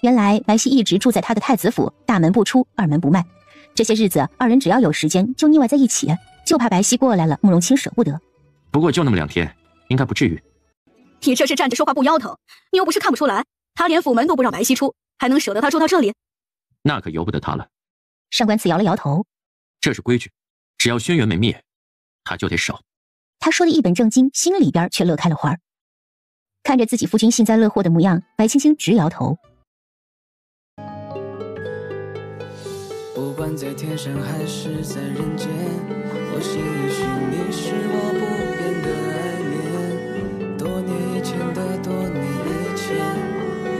[SPEAKER 3] 原来白皙一直住在他的太子府，大门不出，二门不迈。这些日子二人只要有时间就腻歪在一起，就怕白皙过来了，慕容清舍不得。
[SPEAKER 1] 不过就那么2天，应该不至于。
[SPEAKER 7] 你这是站着说话不腰疼，你又不是看不出来，他连府门都不让白皙出，还能舍得他住到这里？
[SPEAKER 1] 那可由不得他了。
[SPEAKER 3] 上官慈摇了摇头，
[SPEAKER 1] 这是规矩，只要轩辕没灭，他就得守。
[SPEAKER 3] 他说的一本正经，心里边却乐开了花。看着自己夫君幸灾乐祸的模样，白青青直摇头。
[SPEAKER 17] 不管在天上还是在人间，我心里是你是我不变的爱恋。多年以前的多年以前，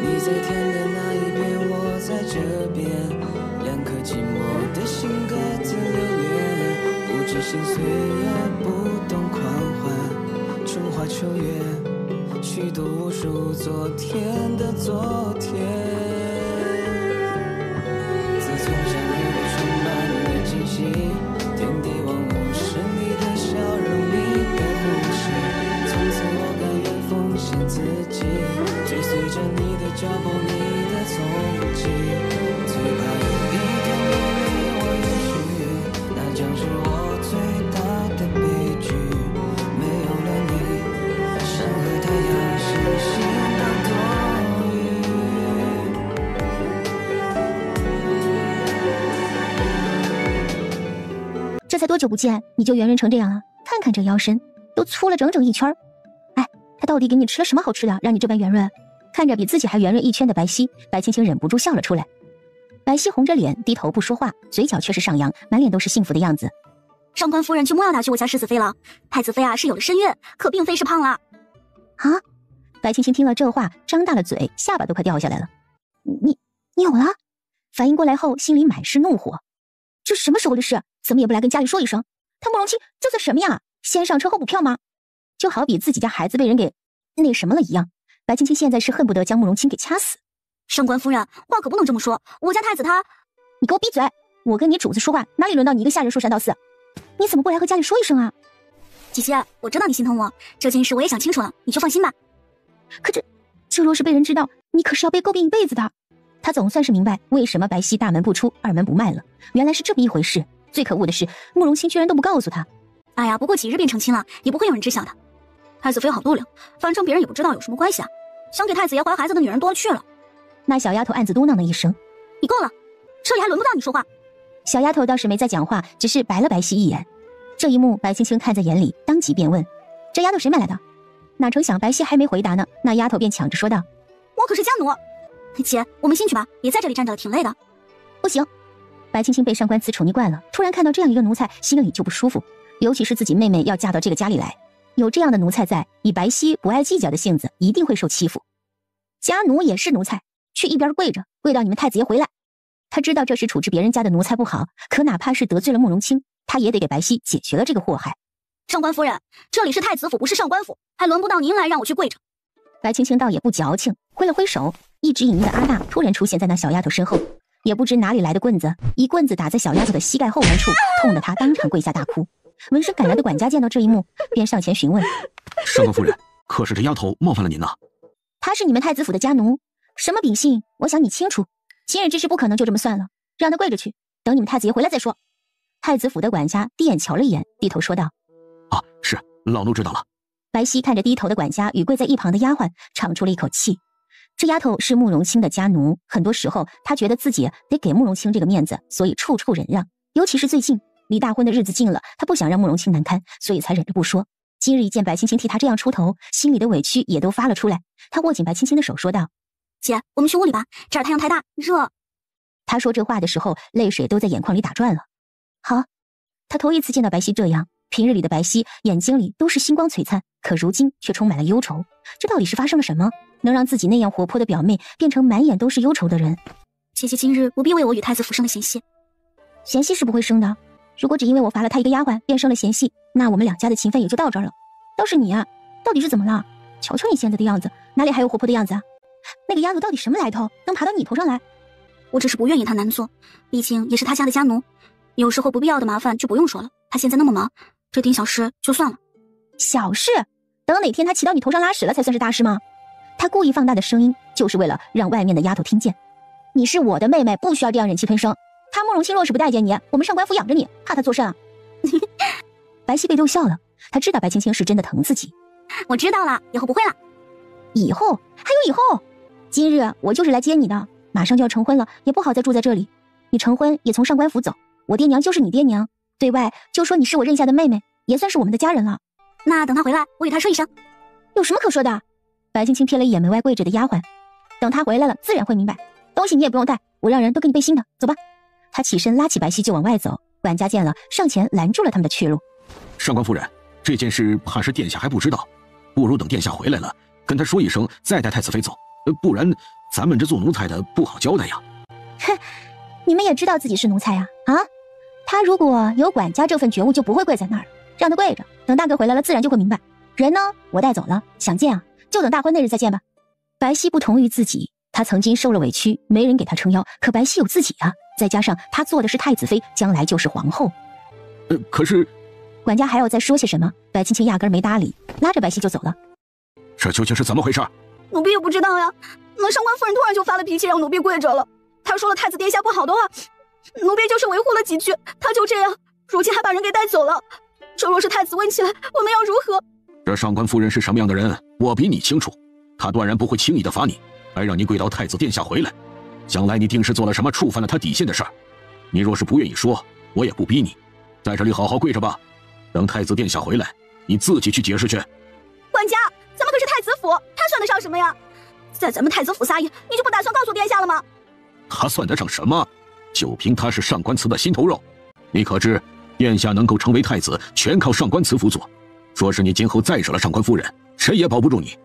[SPEAKER 17] 你在天的那一边，我在这边，2颗寂寞的心各自流连，不知心碎也不懂狂欢，春花秋月，虚度无数昨天的昨天。自从相遇我充满了惊喜，天地万物是你的笑容，你的呼吸，从此我甘愿奉献自己，追随着你的脚步，你的踪迹。最怕有一天你离我远去，那将是我最大的悲剧。没有了你，山和太阳星星当多余。
[SPEAKER 3] 这才多久不见，你就圆润成这样了？看看这腰身，都粗了整整1圈。哎，他到底给你吃了什么好吃的，让你这般圆润？看着比自己还圆润1圈的白皙，白青青忍不住笑了出来。白皙红着脸，低头不说话，嘴角却是上扬，满脸都是幸福的样子。
[SPEAKER 6] 上官夫人就莫要打趣我家世子妃了，太子妃啊是有了身孕，可并非是胖了。
[SPEAKER 3] 啊！白青青听了这话，张大了嘴，下巴都快掉下来了。你有了？反应过来后，心里满是怒火。这什么时候的事？怎么也不来跟家里说一声？他慕容清这算什么呀？先上车后补票吗？就好比自己家孩子被人给那什么了一样。白青青现在是恨不得将慕容清给掐死。
[SPEAKER 7] 上官夫人，话可不能这么说，我家太子他……
[SPEAKER 3] 你给我闭嘴！我跟你主子说话，哪里轮到你一个下人说三道四？你怎么不来和家里说一声啊？
[SPEAKER 7] 姐姐，我知道你心疼我，这件事我也想清楚了，你就放心吧。
[SPEAKER 3] 可这若是被人知道，你可是要被诟病一辈子的。他总算是明白为什么白皙大门不出二门不迈了，原来是这么一回事。最可恶的是，慕容清居然都不告诉他。
[SPEAKER 7] 哎呀，不过几日便成亲了，也不会有人知晓的。太子妃好度量，反正别人也不知道有什么关系啊。想给太子爷怀孩子的女人多了去了。
[SPEAKER 3] 那小丫头暗自嘟囔了一声：“
[SPEAKER 7] 你够了，这里还轮不到你说话。”
[SPEAKER 3] 小丫头倒是没再讲话，只是白了白皙一眼。这一幕，白青青看在眼里，当即便问：“这丫头谁买来的？”哪成想白皙还没回答呢，那丫头便抢着说道：“
[SPEAKER 7] 我可是家奴。姐，我们进去吧，别在这里站着了，挺累的。”
[SPEAKER 3] 不行。白青青被上官慈宠溺惯了，突然看到这样一个奴才，心里就不舒服。尤其是自己妹妹要嫁到这个家里来，有这样的奴才在，以白皙不爱计较的性子，一定会受欺负。家奴也是奴才，去一边跪着，跪到你们太子爷回来。他知道这是处置别人家的奴才不好，可哪怕是得罪了慕容清，他也得给白皙解决了这个祸害。
[SPEAKER 7] 上官夫人，这里是太子府，不是上官府，还轮不到您来让我去跪着。
[SPEAKER 3] 白青青倒也不矫情，挥了挥手，一直隐秘的阿娜突然出现在那小丫头身后，也不知哪里来的棍子，一棍子打在小丫头的膝盖后缘处，痛得她当场跪下大哭。闻声赶来的管家见到这一幕，便上前询问：“
[SPEAKER 14] 上官夫人，可是这丫头冒犯了您呢？”“
[SPEAKER 3] 她是你们太子府的家奴，什么秉性，我想你清楚。今日之事不可能就这么算了，让她跪着去，等你们太子爷回来再说。”太子府的管家低眼瞧了一眼，低头说道：“
[SPEAKER 14] 啊，是，老奴知道了。”
[SPEAKER 3] 白皙看着低头的管家与跪在一旁的丫鬟，长出了一口气。这丫头是慕容清的家奴，很多时候她觉得自己得给慕容清这个面子，所以处处忍让。尤其是最近离大婚的日子近了，她不想让慕容清难堪，所以才忍着不说。今日一见白青青替她这样出头，心里的委屈也都发了出来。她握紧白青青的手说道：“
[SPEAKER 7] 姐，我们去屋里吧，这儿太阳太大，热。”
[SPEAKER 3] 她说这话的时候，泪水都在眼眶里打转了。好，她头一次见到白皙这样。平日里的白皙眼睛里都是星光璀璨，可如今却充满了忧愁。这到底是发生了什么，能让自己那样活泼的表妹变成满眼都是忧愁的人？
[SPEAKER 7] 姐姐今日不必为我与太子府生了嫌隙。
[SPEAKER 3] 嫌隙是不会生的，如果只因为我罚了他一个丫鬟便生了嫌隙，那我们两家的情分也就到这儿了。倒是你啊，到底是怎么了？瞧瞧你现在的样子，哪里还有活泼的样子啊？那个丫头到底什么来头，能爬到你头上来？
[SPEAKER 7] 我只是不愿意她难做，毕竟也是她家的家奴，有时候不必要的麻烦就不用说了。她现在那么忙，这点小事就算了。
[SPEAKER 3] 小事？等哪天他骑到你头上拉屎了才算是大事吗？他故意放大的声音，就是为了让外面的丫头听见。你是我的妹妹，不需要这样忍气吞声。他慕容清若是不待见你，我们上官府养着你，怕他做甚啊？白皙被逗笑了，他知道白青青是真的疼自己。
[SPEAKER 7] 我知道了，以后不会了。
[SPEAKER 3] 以后？还有以后？今日我就是来接你的，马上就要成婚了，也不好再住在这里。你成婚也从上官府走，我爹娘就是你爹娘，对外就说你是我认下的妹妹，也算是我们的家人了。
[SPEAKER 7] 那等他回来，我与他说一声。
[SPEAKER 3] 有什么可说的？白青青瞥了一眼门外跪着的丫鬟，等他回来了，自然会明白。东西你也不用带，我让人都给你备新的，走吧。他起身拉起白皙就往外走，管家见了，上前拦住了他们的去路。
[SPEAKER 14] 上官夫人，这件事怕是殿下还不知道，不如等殿下回来了，跟他说一声，再带太子妃走，不然咱们这做奴才的不好交代呀。
[SPEAKER 3] 哼，你们也知道自己是奴才啊？啊，他如果有管家这份觉悟，就不会跪在那儿了。让他跪着，等大哥回来了，自然就会明白。人呢，我带走了，想见啊，就等大婚那日再见吧。白皙不同于自己，他曾经受了委屈，没人给他撑腰，可白皙有自己啊，再加上他做的是太子妃，将来就是皇后。
[SPEAKER 14] 可是，
[SPEAKER 3] 管家还要再说些什么，白青青压根没搭理，拉着白皙就走了。
[SPEAKER 14] 这究竟是怎么回事？
[SPEAKER 6] 奴婢也不知道呀，那上官夫人突然就发了脾气，让奴婢跪着了。她说了太子殿下不好的话，奴婢就是维护了几句，她就这样，如今还把人给带走了。这若是太子问起来，我们要如何？
[SPEAKER 14] 这上官夫人是什么样的人，我比你清楚。她断然不会轻易的罚你，还让你跪到太子殿下回来。将来你定是做了什么触犯了他底线的事儿。你若是不愿意说，我也不逼你，在这里好好跪着吧。等太子殿下回来，你自己去解释去。
[SPEAKER 6] 管家，咱们可是太子府，他算得上什么呀？在咱们太子府撒野，你就不打算告诉殿下了吗？
[SPEAKER 14] 他算得上什么？就凭他是上官慈的心头肉。你可知殿下能够成为太子，全靠上官慈辅佐。若是你今后再惹了上官夫人，谁也保不住你。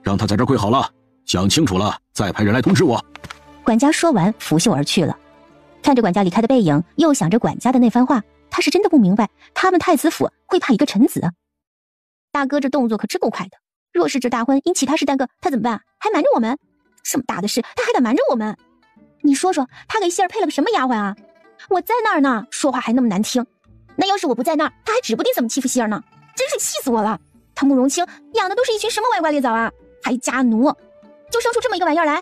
[SPEAKER 14] 让他在这儿跪好了，想清楚了再派人来通知我。
[SPEAKER 3] 管家说完，拂袖而去了。看着管家离开的背影，又想着管家的那番话，他是真的不明白，他们太子府会怕一个臣子。大哥这动作可真够快的，若是这大婚因其他事耽搁，他怎么办？还瞒着我们？这么大的事，他还敢瞒着我们？你说说，他给希儿配了个什么丫鬟啊？我在那儿呢，说话还那么难听。那要是我不在那儿，他还指不定怎么欺负希儿呢，真是气死我了。他慕容清养的都是一群什么歪瓜裂枣啊，还家奴，就生出这么一个玩意儿来，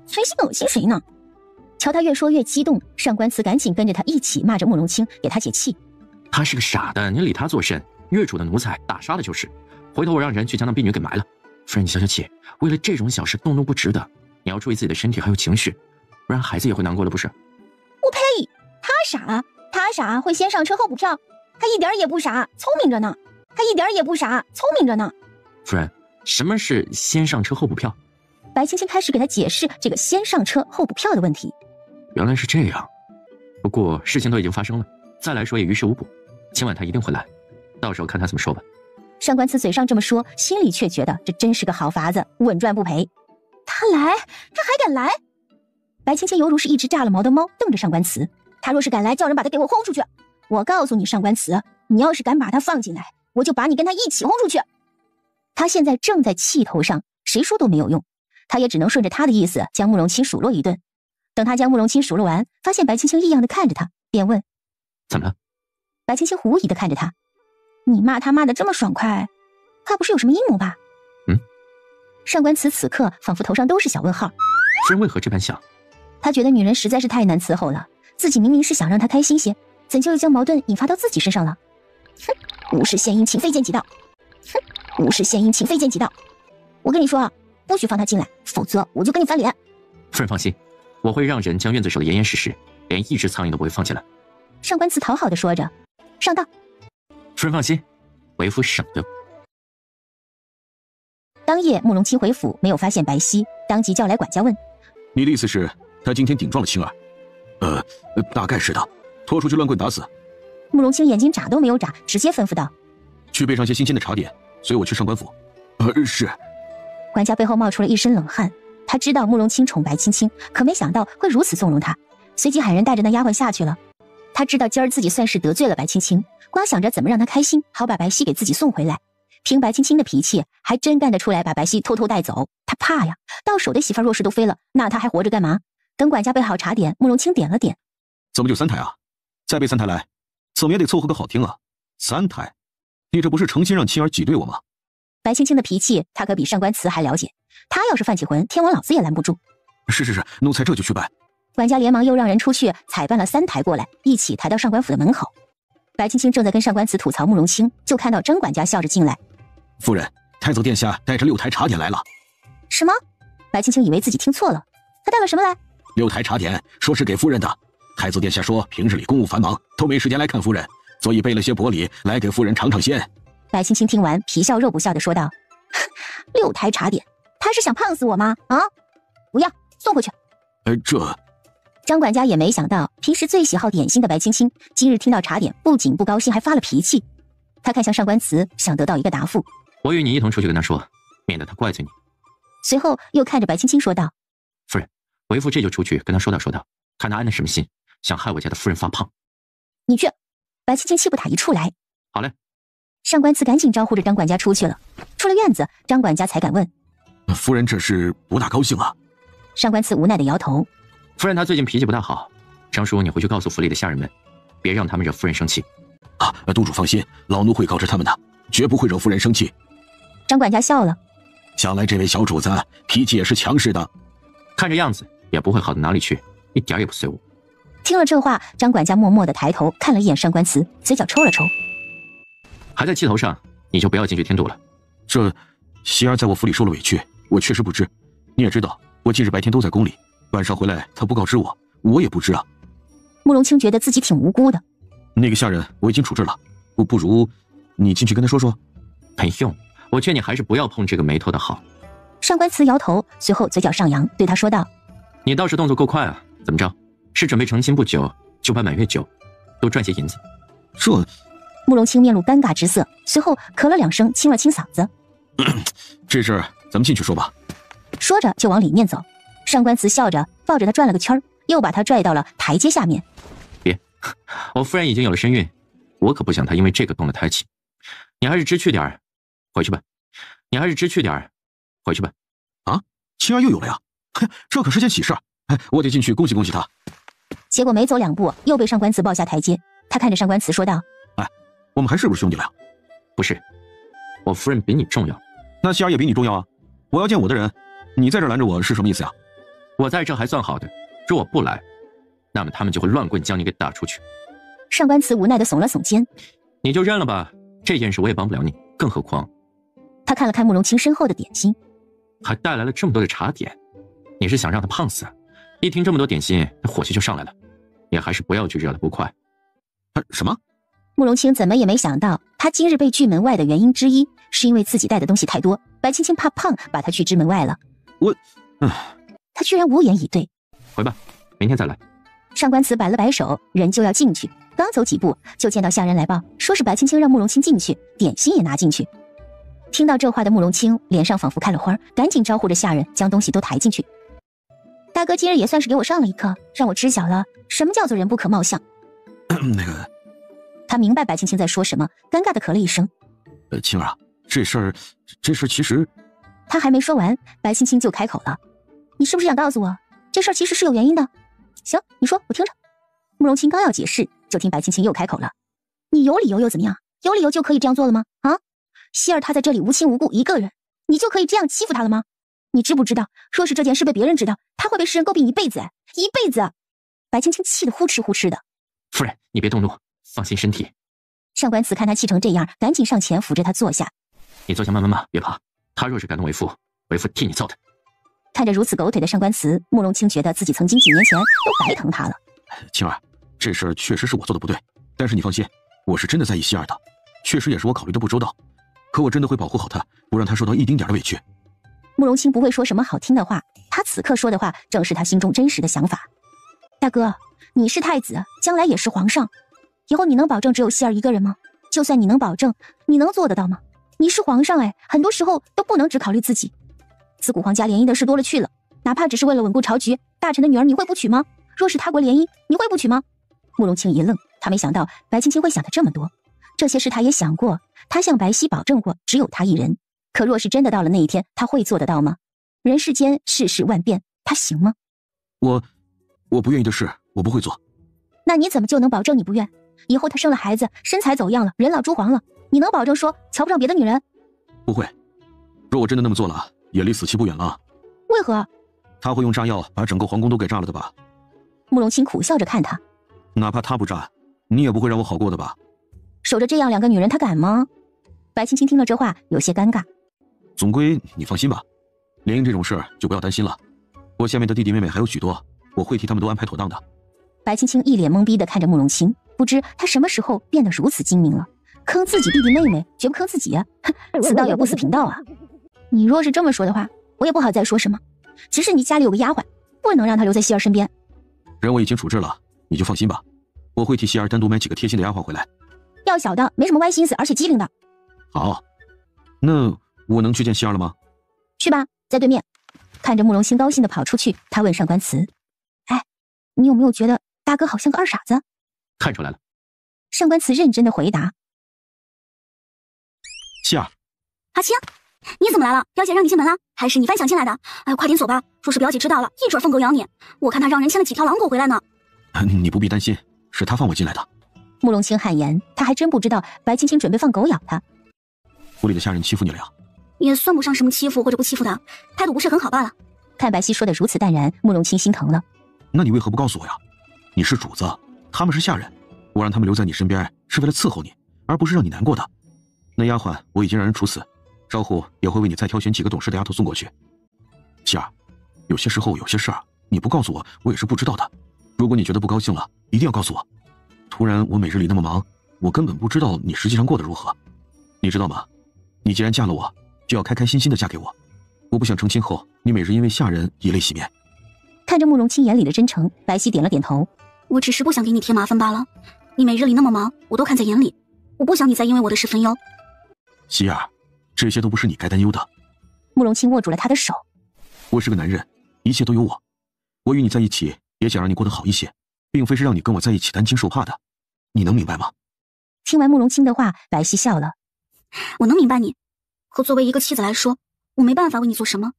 [SPEAKER 3] 存心恶心谁呢？瞧他越说越激动，上官慈赶紧跟着他一起骂着慕容清，给他解气。
[SPEAKER 1] 他是个傻的，你理他做甚？越主的奴才打杀的就是，回头我让人去将那婢女给埋了。夫人你消消气，为了这种小事动怒不值得，你要注意自己的身体还有情绪，不然孩子也会难过的不是？
[SPEAKER 3] 我呸！他傻会先上车后补票，他一点也不傻，聪明着呢。
[SPEAKER 1] 夫人，什么是先上车后补票？
[SPEAKER 3] 白青青开始给他解释这个先上车后补票的问题。
[SPEAKER 1] 原来是这样，不过事情都已经发生了，再来说也于事无补。今晚他一定会来，到时候看他怎么说吧。
[SPEAKER 3] 上官慈嘴上这么说，心里却觉得这真是个好法子，稳赚不赔。他来，他还敢来？白青青犹如是一只炸了毛的猫，瞪着上官慈。他若是敢来，叫人把他给我轰出去！我告诉你，上官慈，你要是敢把他放进来，我就把你跟他一起轰出去！他现在正在气头上，谁说都没有用，他也只能顺着他的意思将慕容清数落一顿。等他将慕容清数落完，发现白青青异样的看着他，便问：
[SPEAKER 1] 怎么了？
[SPEAKER 3] 白青青狐疑的看着他，你骂他骂的这么爽快，怕不是有什么阴谋吧？上官慈此刻仿佛头上都是小问号。
[SPEAKER 1] 夫人为何这般想？
[SPEAKER 3] 他觉得女人实在是太难伺候了，自己明明是想让她开心些，怎就又将矛盾引发到自己身上了？哼，无事献殷勤非奸即盗。我跟你说啊，不许放他进来，否则我就跟你翻脸。
[SPEAKER 1] 夫人放心，我会让人将院子守得严严实实，连一只苍蝇都不会放进来。
[SPEAKER 3] 上官慈讨好的说着。上当。
[SPEAKER 1] 夫人放心，为夫省得。
[SPEAKER 3] 当夜慕容清回府，没有发现白皙，当即叫来管家问：
[SPEAKER 9] 你的意思是他今天顶撞了青儿？大概是的，拖出去乱棍打死。
[SPEAKER 3] 慕容清眼睛眨都没有眨，直接吩咐道：
[SPEAKER 9] 去备上些新鲜的茶点，随我去上官府。是。
[SPEAKER 3] 管家背后冒出了一身冷汗，他知道慕容清宠白青青，可没想到会如此纵容他，随即喊人带着那丫鬟下去了。他知道今儿自己算是得罪了白青青，光想着怎么让她开心，好把白皙给自己送回来。凭白青青的脾气，还真干得出来把白皙偷偷带走。他怕呀，到手的媳妇若是都飞了，那他还活着干嘛？等管家备好茶点，慕容清点了点：
[SPEAKER 9] 怎么就3台啊？再备3台来，怎么也得凑合个好听啊！3台，你这不是诚心让青儿挤兑我吗？
[SPEAKER 3] 白青青的脾气，他可比上官慈还了解。他要是犯起浑，天王老子也拦不住。
[SPEAKER 9] 是，奴才这就去办。
[SPEAKER 3] 管家连忙又让人出去采办了3台过来，一起抬到上官府的门口。白青青正在跟上官慈吐槽慕容清，就看到张管家笑着进来。
[SPEAKER 9] 夫人，太子殿下带着6台茶点来了。
[SPEAKER 3] 什么？白青青以为自己听错了，他带了什么来
[SPEAKER 9] ？6台茶点，说是给夫人的。太子殿下说平日里公务繁忙，都没时间来看夫人，所以备了些薄礼来给夫人尝尝鲜。
[SPEAKER 3] 白青青听完，皮笑肉不笑的说道：6台茶点，他是想胖死我吗？啊，不要，送回去。张管家也没想到，平时最喜好点心的白青青，今日听到茶点，不仅不高兴，还发了脾气。他看向上官慈，想得到一个答复。
[SPEAKER 1] 我与你一同出去跟他说，免得他怪罪你。
[SPEAKER 3] 随后又看着白青青说道：
[SPEAKER 1] 夫人，为夫这就出去跟他说道，看他安的什么心，想害我家的夫人发胖。
[SPEAKER 3] 你去。白青青气不打一处来。
[SPEAKER 1] 好嘞。
[SPEAKER 3] 上官慈赶紧招呼着张管家出去了。出了院子，张管家才敢问：
[SPEAKER 9] 夫人这是不大高兴啊？
[SPEAKER 3] 上官慈无奈的摇头。
[SPEAKER 1] 夫人她最近脾气不大好，张叔你回去告诉府里的下人们，别让他们惹夫人生气。
[SPEAKER 9] 督主放心，老奴会告知他们的，绝不会惹夫人生气。
[SPEAKER 3] 张管家笑了。
[SPEAKER 9] 想来这位小主子脾气也是强势的，
[SPEAKER 1] 看这样子也不会好到哪里去，一点也不随我。
[SPEAKER 3] 听了这话，张管家默默地抬头看了一眼上官慈，嘴角抽了抽。
[SPEAKER 1] 还在气头上，你就不要进去添堵了。
[SPEAKER 9] 这希儿在我府里受了委屈，我确实不知。你也知道，我近日白天都在宫里，晚上回来他不告知我，我也不知啊。
[SPEAKER 3] 慕容清觉得自己挺无辜的。
[SPEAKER 9] 那个下人我已经处置了，不如你进去跟他说说。
[SPEAKER 1] 没用，我劝你还是不要碰这个眉头的好。
[SPEAKER 3] 上官慈摇头，随后嘴角上扬，对他说道：
[SPEAKER 1] 你倒是动作够快啊，怎么着？是准备成亲不久就办满月酒，多赚些银子？
[SPEAKER 3] 慕容清面露尴尬之色，随后咳了2声，清了清嗓子。
[SPEAKER 9] 这事儿咱们进去说吧。
[SPEAKER 3] 说着就往里面走。上官慈笑着抱着他转了个圈，又把他拽到了台阶下面。
[SPEAKER 1] 别，我夫人已经有了身孕，我可不想她因为这个动了胎气。你还是知趣点，回去吧。你还是知趣点，回去吧。
[SPEAKER 14] 啊，青儿又有了呀！嘿，这可是件喜事。哎，我得进去恭喜恭喜她。
[SPEAKER 3] 结果没走2步，又被上官慈抱下台阶。他看着上官慈说道：“
[SPEAKER 14] 哎，我们还是不是兄弟了呀？”
[SPEAKER 1] 不是，我夫人比你重要。
[SPEAKER 14] 那希儿也比你重要啊！我要见我的人，你在这拦着我是什么意思呀？
[SPEAKER 1] 我在这还算好的，若我不来，那么他们就会乱棍将你给打出去。
[SPEAKER 3] 上官慈无奈地耸了耸肩：“
[SPEAKER 1] 你就认了吧，这件事我也帮不了你。更何况……”
[SPEAKER 3] 他看了看慕容清身后的点心，
[SPEAKER 1] 还带来了这么多的茶点，你是想让他胖死？一听这么多点心，他火气就上来了。也还是不要去惹他不快。
[SPEAKER 14] 什么？
[SPEAKER 3] 慕容清怎么也没想到，他今日被拒门外的原因之一，是因为自己带的东西太多，白青青怕胖，把他拒之门外了。他居然无言以对。
[SPEAKER 1] 回吧，明天再来。
[SPEAKER 3] 上官慈摆了摆手，人就要进去，刚走几步，就见到下人来报，说是白青青让慕容清进去，点心也拿进去。听到这话的慕容清脸上仿佛开了花，赶紧招呼着下人将东西都抬进去。大哥今日也算是给我上了一课，让我知晓了什么叫做人不可貌相。
[SPEAKER 14] 那个，
[SPEAKER 3] 他明白白青青在说什么，尴尬的咳了一声。
[SPEAKER 14] 青儿啊，这事儿其实……
[SPEAKER 3] 他还没说完，白青青就开口了：“你是不是想告诉我，这事儿其实是有原因的？行，你说，我听着。”慕容清刚要解释，就听白青青又开口了：“你有理由又怎么样？有理由就可以这样做了吗？啊？希儿她在这里无亲无故一个人，你就可以这样欺负她了吗？你知不知道，若是这件事被别人知道，她会被世人诟病一辈子，一辈子！”白青青气得呼哧呼哧的。
[SPEAKER 1] 夫人，你别动怒，放心身体。
[SPEAKER 3] 上官慈看他气成这样，赶紧上前扶着他坐下。
[SPEAKER 1] 你坐下慢慢骂，别怕。他若是敢动为父，为父替你揍他。
[SPEAKER 3] 看着如此狗腿的上官慈，慕容清觉得自己曾经几年前都白疼他了。
[SPEAKER 14] 青儿，这事儿确实是我做的不对，但是你放心，我是真的在意希儿的，确实也是我考虑的不周到，可我真的会保护好她，不让她受到一丁点的委屈。
[SPEAKER 3] 慕容清不会说什么好听的话，他此刻说的话正是他心中真实的想法。大哥，你是太子，将来也是皇上，以后你能保证只有希儿一个人吗？就算你能保证，你能做得到吗？你是皇上很多时候都不能只考虑自己。自古皇家联姻的事多了去了，哪怕只是为了稳固朝局，大臣的女儿你会不娶吗？若是他国联姻，你会不娶吗？慕容清一愣，他没想到白青青会想的这么多。这些事他也想过，他向白皙保证过只有他一人，可若是真的到了那一天，他会做得到吗？人世间世事万变，他行吗？
[SPEAKER 14] 我不愿意的事，我不会做。
[SPEAKER 3] 那你怎么就能保证你不愿？以后他生了孩子，身材走样了，人老珠黄了，你能保证说瞧不上别的女人？
[SPEAKER 14] 不会。若我真的那么做了，也离死期不远了。
[SPEAKER 3] 为何？
[SPEAKER 14] 他会用炸药把整个皇宫都给炸了的吧？
[SPEAKER 3] 慕容清苦笑着看他，
[SPEAKER 14] 哪怕他不炸，你也不会让我好过的吧？
[SPEAKER 3] 守着这样2个女人，他敢吗？白青青听了这话，有些尴尬。
[SPEAKER 14] 总归你放心吧，联姻这种事就不要担心了。我下面的弟弟妹妹还有许多，我会替他们都安排妥当的。
[SPEAKER 3] 白青青一脸懵逼地看着慕容清，不知他什么时候变得如此精明了，坑自己弟弟妹妹，绝不坑自己啊！此道也不死贫道啊！你若是这么说的话，我也不好再说什么。只是你家里有个丫鬟，不能让她留在希儿身边。
[SPEAKER 14] 人我已经处置了，你就放心吧，我会替希儿单独买几个贴心的丫鬟回来。
[SPEAKER 3] 要小的没什么歪心思，而且机灵的。
[SPEAKER 14] 好，那我能去见希儿了吗？
[SPEAKER 3] 去吧，在对面。看着慕容清高兴地跑出去，他问上官慈：“哎，你有没有觉得大哥好像个二傻子？”
[SPEAKER 1] 看出来了。
[SPEAKER 3] 上官慈认真地回答：“
[SPEAKER 14] 希儿，
[SPEAKER 6] 阿青，你怎么来了？表姐让你进门了，还是你翻墙进来的？哎呦，快点走吧，说是表姐知道了，一准疯狗咬你。我看她让人牵了几条狼狗回来呢。”
[SPEAKER 14] 你不必担心，是他放我进来的。
[SPEAKER 3] 慕容清汗颜，他还真不知道白青青准备放狗咬他。
[SPEAKER 14] 府里的下人欺负你了呀？
[SPEAKER 6] 也算不上什么欺负或者不欺负的，态度不是很好罢了。
[SPEAKER 3] 看白皙说的如此淡然，慕容清心疼了。
[SPEAKER 14] 那你为何不告诉我呀？你是主子，他们是下人，我让他们留在你身边是为了伺候你，而不是让你难过的。那丫鬟我已经让人处死，稍后也会为你再挑选几个懂事的丫头送过去。希儿，有些时候有些事儿你不告诉我，我也是不知道的。如果你觉得不高兴了，一定要告诉我。突然我每日里那么忙，我根本不知道你实际上过得如何。你知道吗？你既然嫁了我，就要开开心心的嫁给我。我不想成亲后你每日因为下人以泪洗面。
[SPEAKER 3] 看着慕容清眼里的真诚，白皙点了点头。
[SPEAKER 6] 我只是不想给你添麻烦罢了。你每日里那么忙，我都看在眼里，我不想你再因为我的事分忧。
[SPEAKER 14] 希儿，这些都不是你该担忧的。
[SPEAKER 3] 慕容清握住了他的手。
[SPEAKER 14] 我是个男人，
[SPEAKER 9] 一切都有我。我与你在一起，也想让你过得好一些，并非是让你跟我在一起担惊受怕的。你能明白吗？
[SPEAKER 3] 听完慕容清的话，白皙笑了。
[SPEAKER 7] 我能明白你，可作为一个妻子来说，我没办法为你做什么，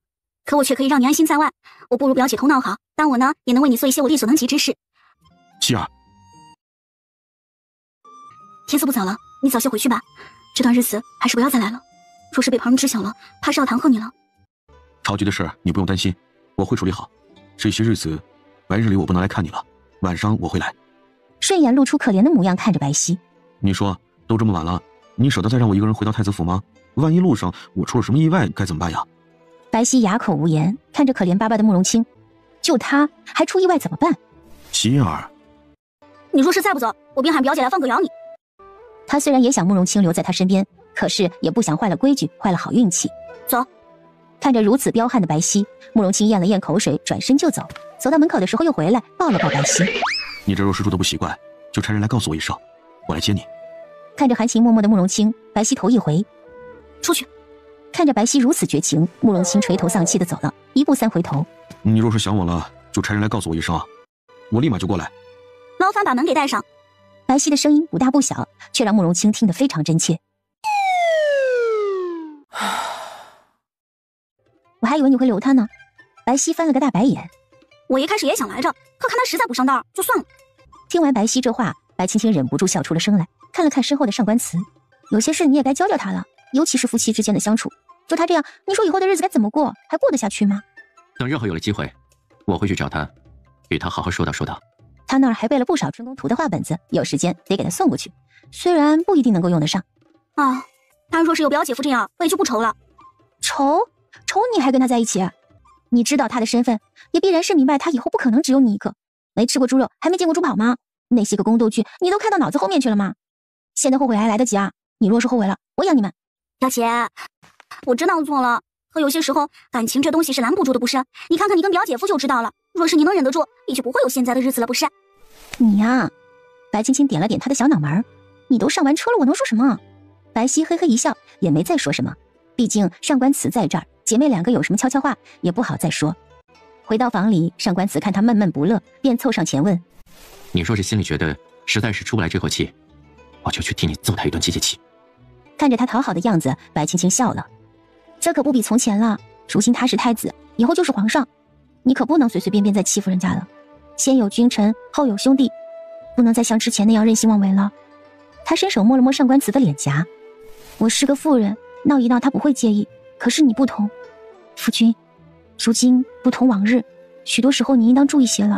[SPEAKER 7] 可我却可以让你安心在外。我不如表姐头脑好，但我呢，也能为你做一些我力所能及之事。
[SPEAKER 9] 希儿，
[SPEAKER 7] 天色不早了，你早些回去吧。这段日子还是不要再来了，若是被旁人知晓了，怕是要弹劾你了。
[SPEAKER 9] 曹局的事你不用担心，我会处理好。这些日子，白日里我不能来看你了，晚上我会来。
[SPEAKER 3] 顺眼露出可怜的模样看着白皙。
[SPEAKER 9] 你说，都这么晚了，你舍得再让我一个人回到太子府吗？万一路上我出了什么意外，该怎么办呀？
[SPEAKER 3] 白皙哑口无言，看着可怜巴巴的慕容清，就他还出意外怎么办？
[SPEAKER 9] 希儿，
[SPEAKER 7] 你若是再不走，我便喊表姐来放狗咬你。
[SPEAKER 3] 他虽然也想慕容清留在他身边，可是也不想坏了规矩，坏了好运气。
[SPEAKER 7] 走。
[SPEAKER 3] 看着如此彪悍的白皙，慕容清咽了咽口水，转身就走。走到门口的时候又回来，抱了抱白皙。
[SPEAKER 9] 你这若是住得不习惯，就差人来告诉我一声，我来接你。
[SPEAKER 3] 看着含情脉脉的慕容清，白皙头一回，
[SPEAKER 7] 出去。
[SPEAKER 3] 看着白皙如此绝情，慕容清垂头丧气的走了，一步三回头。
[SPEAKER 9] 你若是想我了，就差人来告诉我一声，我立马就过来。
[SPEAKER 7] 劳烦把门给带上。
[SPEAKER 3] 白皙的声音不大不小，却让慕容清听得非常真切。我还以为你会留他呢。白皙翻了个大白眼。
[SPEAKER 7] 我一开始也想来着，可看他实在不上道，就算了。
[SPEAKER 3] 听完白皙这话，白青青忍不住笑出了声来，看了看身后的上官慈，有些事你也该教教他了，尤其是夫妻之间的相处。就他这样，你说以后的日子该怎么过，还过得下去吗？
[SPEAKER 1] 等日后有了机会，我会去找他，与他好好说道说道。
[SPEAKER 3] 他那儿还备了不少春宫图的画本子，有时间得给他送过去，虽然不一定能够用得上。
[SPEAKER 7] 啊，他若是有表姐夫这样，我也就不愁了。
[SPEAKER 3] 愁你还跟他在一起？你知道他的身份，也必然是明白他以后不可能只有你一个。没吃过猪肉，还没见过猪跑吗？那些个宫斗剧，你都看到脑子后面去了吗？现在后悔还来得及啊！你若是后悔了，我养你们。
[SPEAKER 7] 表姐，我知道错了，可有些时候感情这东西是拦不住的，不是？你看看你跟表姐夫就知道了。若是你能忍得住，你就不会有现在的日子了，不是？
[SPEAKER 3] 你呀，白青青点了点他的小脑门。你都上完车了，我能说什么？白皙嘿嘿一笑，也没再说什么。毕竟上官慈在这儿，姐妹两个有什么悄悄话也不好再说。回到房里，上官慈看他闷闷不乐，便凑上前问：“
[SPEAKER 1] 你若是心里觉得实在是出不来这口气，我就去替你揍他一顿解解气。”
[SPEAKER 3] 看着他讨好的样子，白青青笑了：“这可不比从前了。如今他是太子，以后就是皇上，你可不能随随便便再欺负人家了。先有君臣，后有兄弟，不能再像之前那样任性妄为了。”他伸手摸了摸上官慈的脸颊：“我是个妇人，闹一闹他不会介意，可是你不同。夫君，如今不同往日，许多时候你应当注意些了。”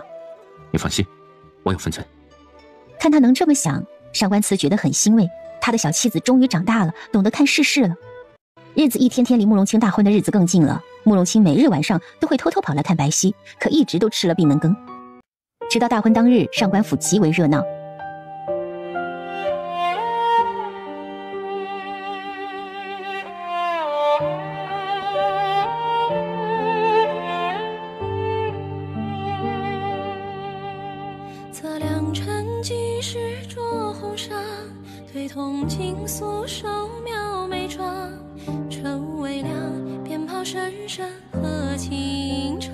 [SPEAKER 1] 你放心，我有分寸。
[SPEAKER 3] 看他能这么想，上官慈觉得很欣慰，他的小妻子终于长大了，懂得看世事了。日子一天天离慕容清大婚的日子更近了，慕容清每日晚上都会偷偷跑来看白皙，可一直都吃了闭门羹。直到大婚当日，上官府极为热闹。
[SPEAKER 11] 测量成几时着红纱，推动金素手描眉妆，春微凉，鞭炮声声和情长。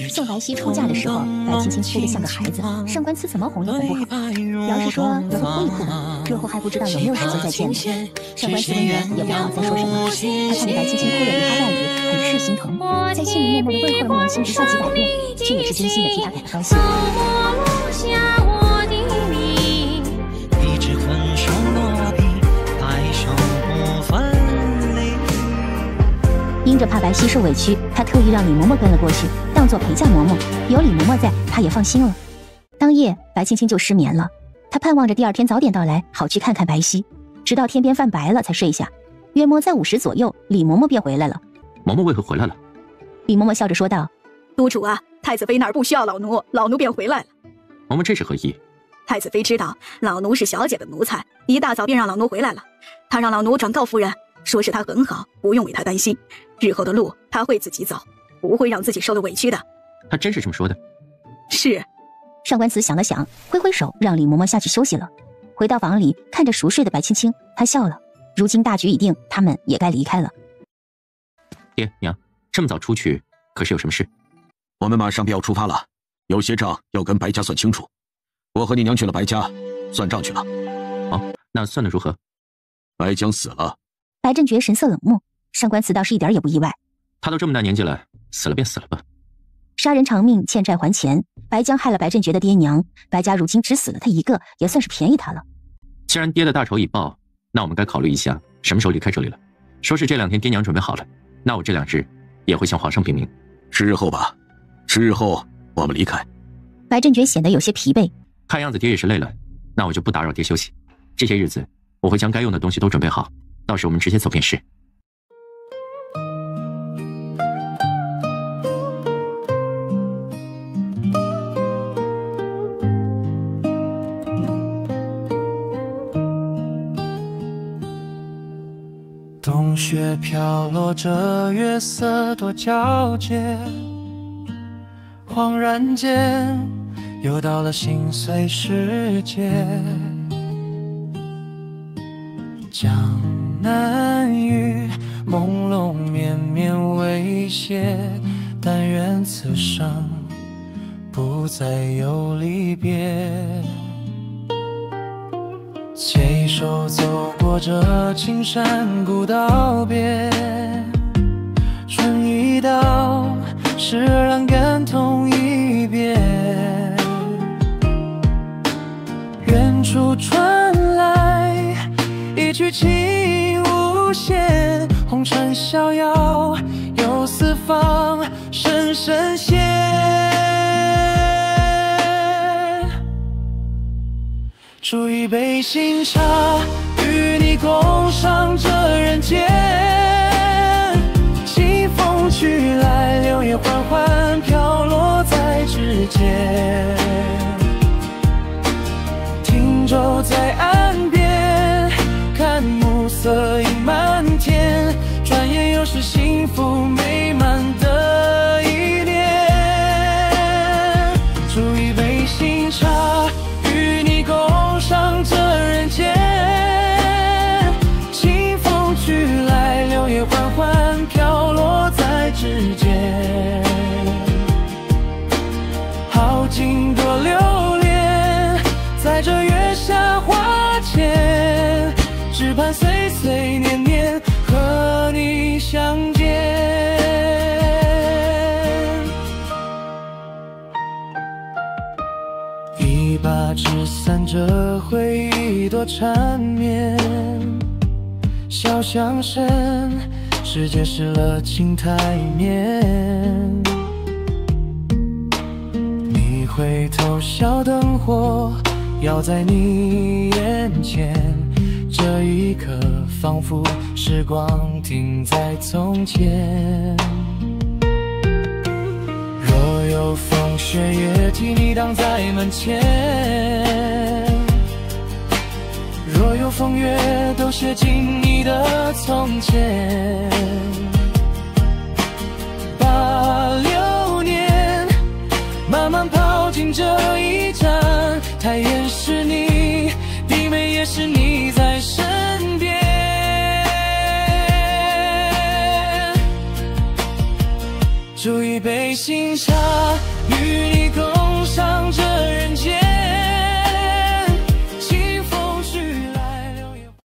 [SPEAKER 3] 送白皙出嫁的时候，白青青哭得像个孩子，上官慈怎么哄也哄不好。表示说以后哭一哭，日后还不知道有没有时间再见呢。上官慈闻言也不好再说什么，他看着白青青哭得梨花带雨，很是心疼，在心里默默地问候了慕容清不下几百遍，却也是真心的替他感到高兴。因着怕白皙受委屈，他特意让李嬷嬷跟了过去，当作陪嫁嬷嬷。有李嬷嬷在，他也放心了。当夜，白青青就失眠了。他盼望着第二天早点到来，好去看看白皙。直到天边泛白了才睡下。约莫在5时左右，李嬷嬷便回来了。
[SPEAKER 1] 嬷嬷为何回来了？
[SPEAKER 3] 李嬷嬷笑着说道：“
[SPEAKER 7] 督主啊，太子妃那儿不需要老奴，老奴便回来了。”
[SPEAKER 1] 嬷嬷这是何意？
[SPEAKER 7] 太子妃知道老奴是小姐的奴才，一大早便让老奴回来了。她让老奴转告夫人，说是她很好，不用为她担心，日后的路她会自己走，不会让自己受了委屈的。
[SPEAKER 1] 她真是这么说的？
[SPEAKER 7] 是。
[SPEAKER 3] 上官慈想了想，挥挥手让李嬷嬷下去休息了。回到房里，看着熟睡的白青青，他笑了。如今大局已定，他们也该离开了。
[SPEAKER 1] 爹娘，这么早出去，可是有什么事？
[SPEAKER 2] 我们马上便要出发了，有些账要跟白家算清楚。我和你娘去了白家，算账去了。
[SPEAKER 1] 哦，那算得如何？
[SPEAKER 2] 白江死了。
[SPEAKER 3] 白振觉神色冷漠，上官慈倒是一点也不意外。
[SPEAKER 1] 他都这么大年纪了，死了便死了吧。
[SPEAKER 3] 杀人偿命，欠债还钱。白江害了白振觉的爹娘，白家如今只死了他一个，也算是便宜他了。
[SPEAKER 1] 既然爹的大仇已报，那我们该考虑一下什么时候离开这里了。说是这2天爹娘准备好了，那我这2日也会向皇上禀明。
[SPEAKER 2] 10日后吧，10日后我们离开。
[SPEAKER 3] 白振觉显得有些疲惫，
[SPEAKER 1] 看样子爹也是累了，那我就不打扰爹休息。这些日子我会将该用的东西都准备好，到时我们直接走便是。
[SPEAKER 13] 冬雪飘落着，月色多皎洁，恍然间又到了心碎时节。江南雨朦胧绵绵微歇，但愿此生不再有离别。携手走过这青山古道边，春一到，释然感痛一遍。远处传来一曲情无限，红尘逍遥，有四方深深陷。煮一杯新茶，与你共赏这人间。清风去来，柳叶缓缓飘落在指尖。停舟在岸边，看暮色映满天。转眼又是幸福美满的一年。煮一杯新茶，与你共赏这人间。清风去来，柳叶缓缓飘落在指尖。好景多留恋，在这月下花前，只盼岁岁年年和你相见。一把纸伞遮回忆多缠绵，小巷深，世界失了情台面。你回头小灯火耀在你眼前，这一刻仿佛时光停在从前。若有风雪也替你挡在门前，若有风月都写进你的从前。86年慢慢跑进这一站，太原是你，地美也是你在身边。煮一杯新茶，与你共赏这人间。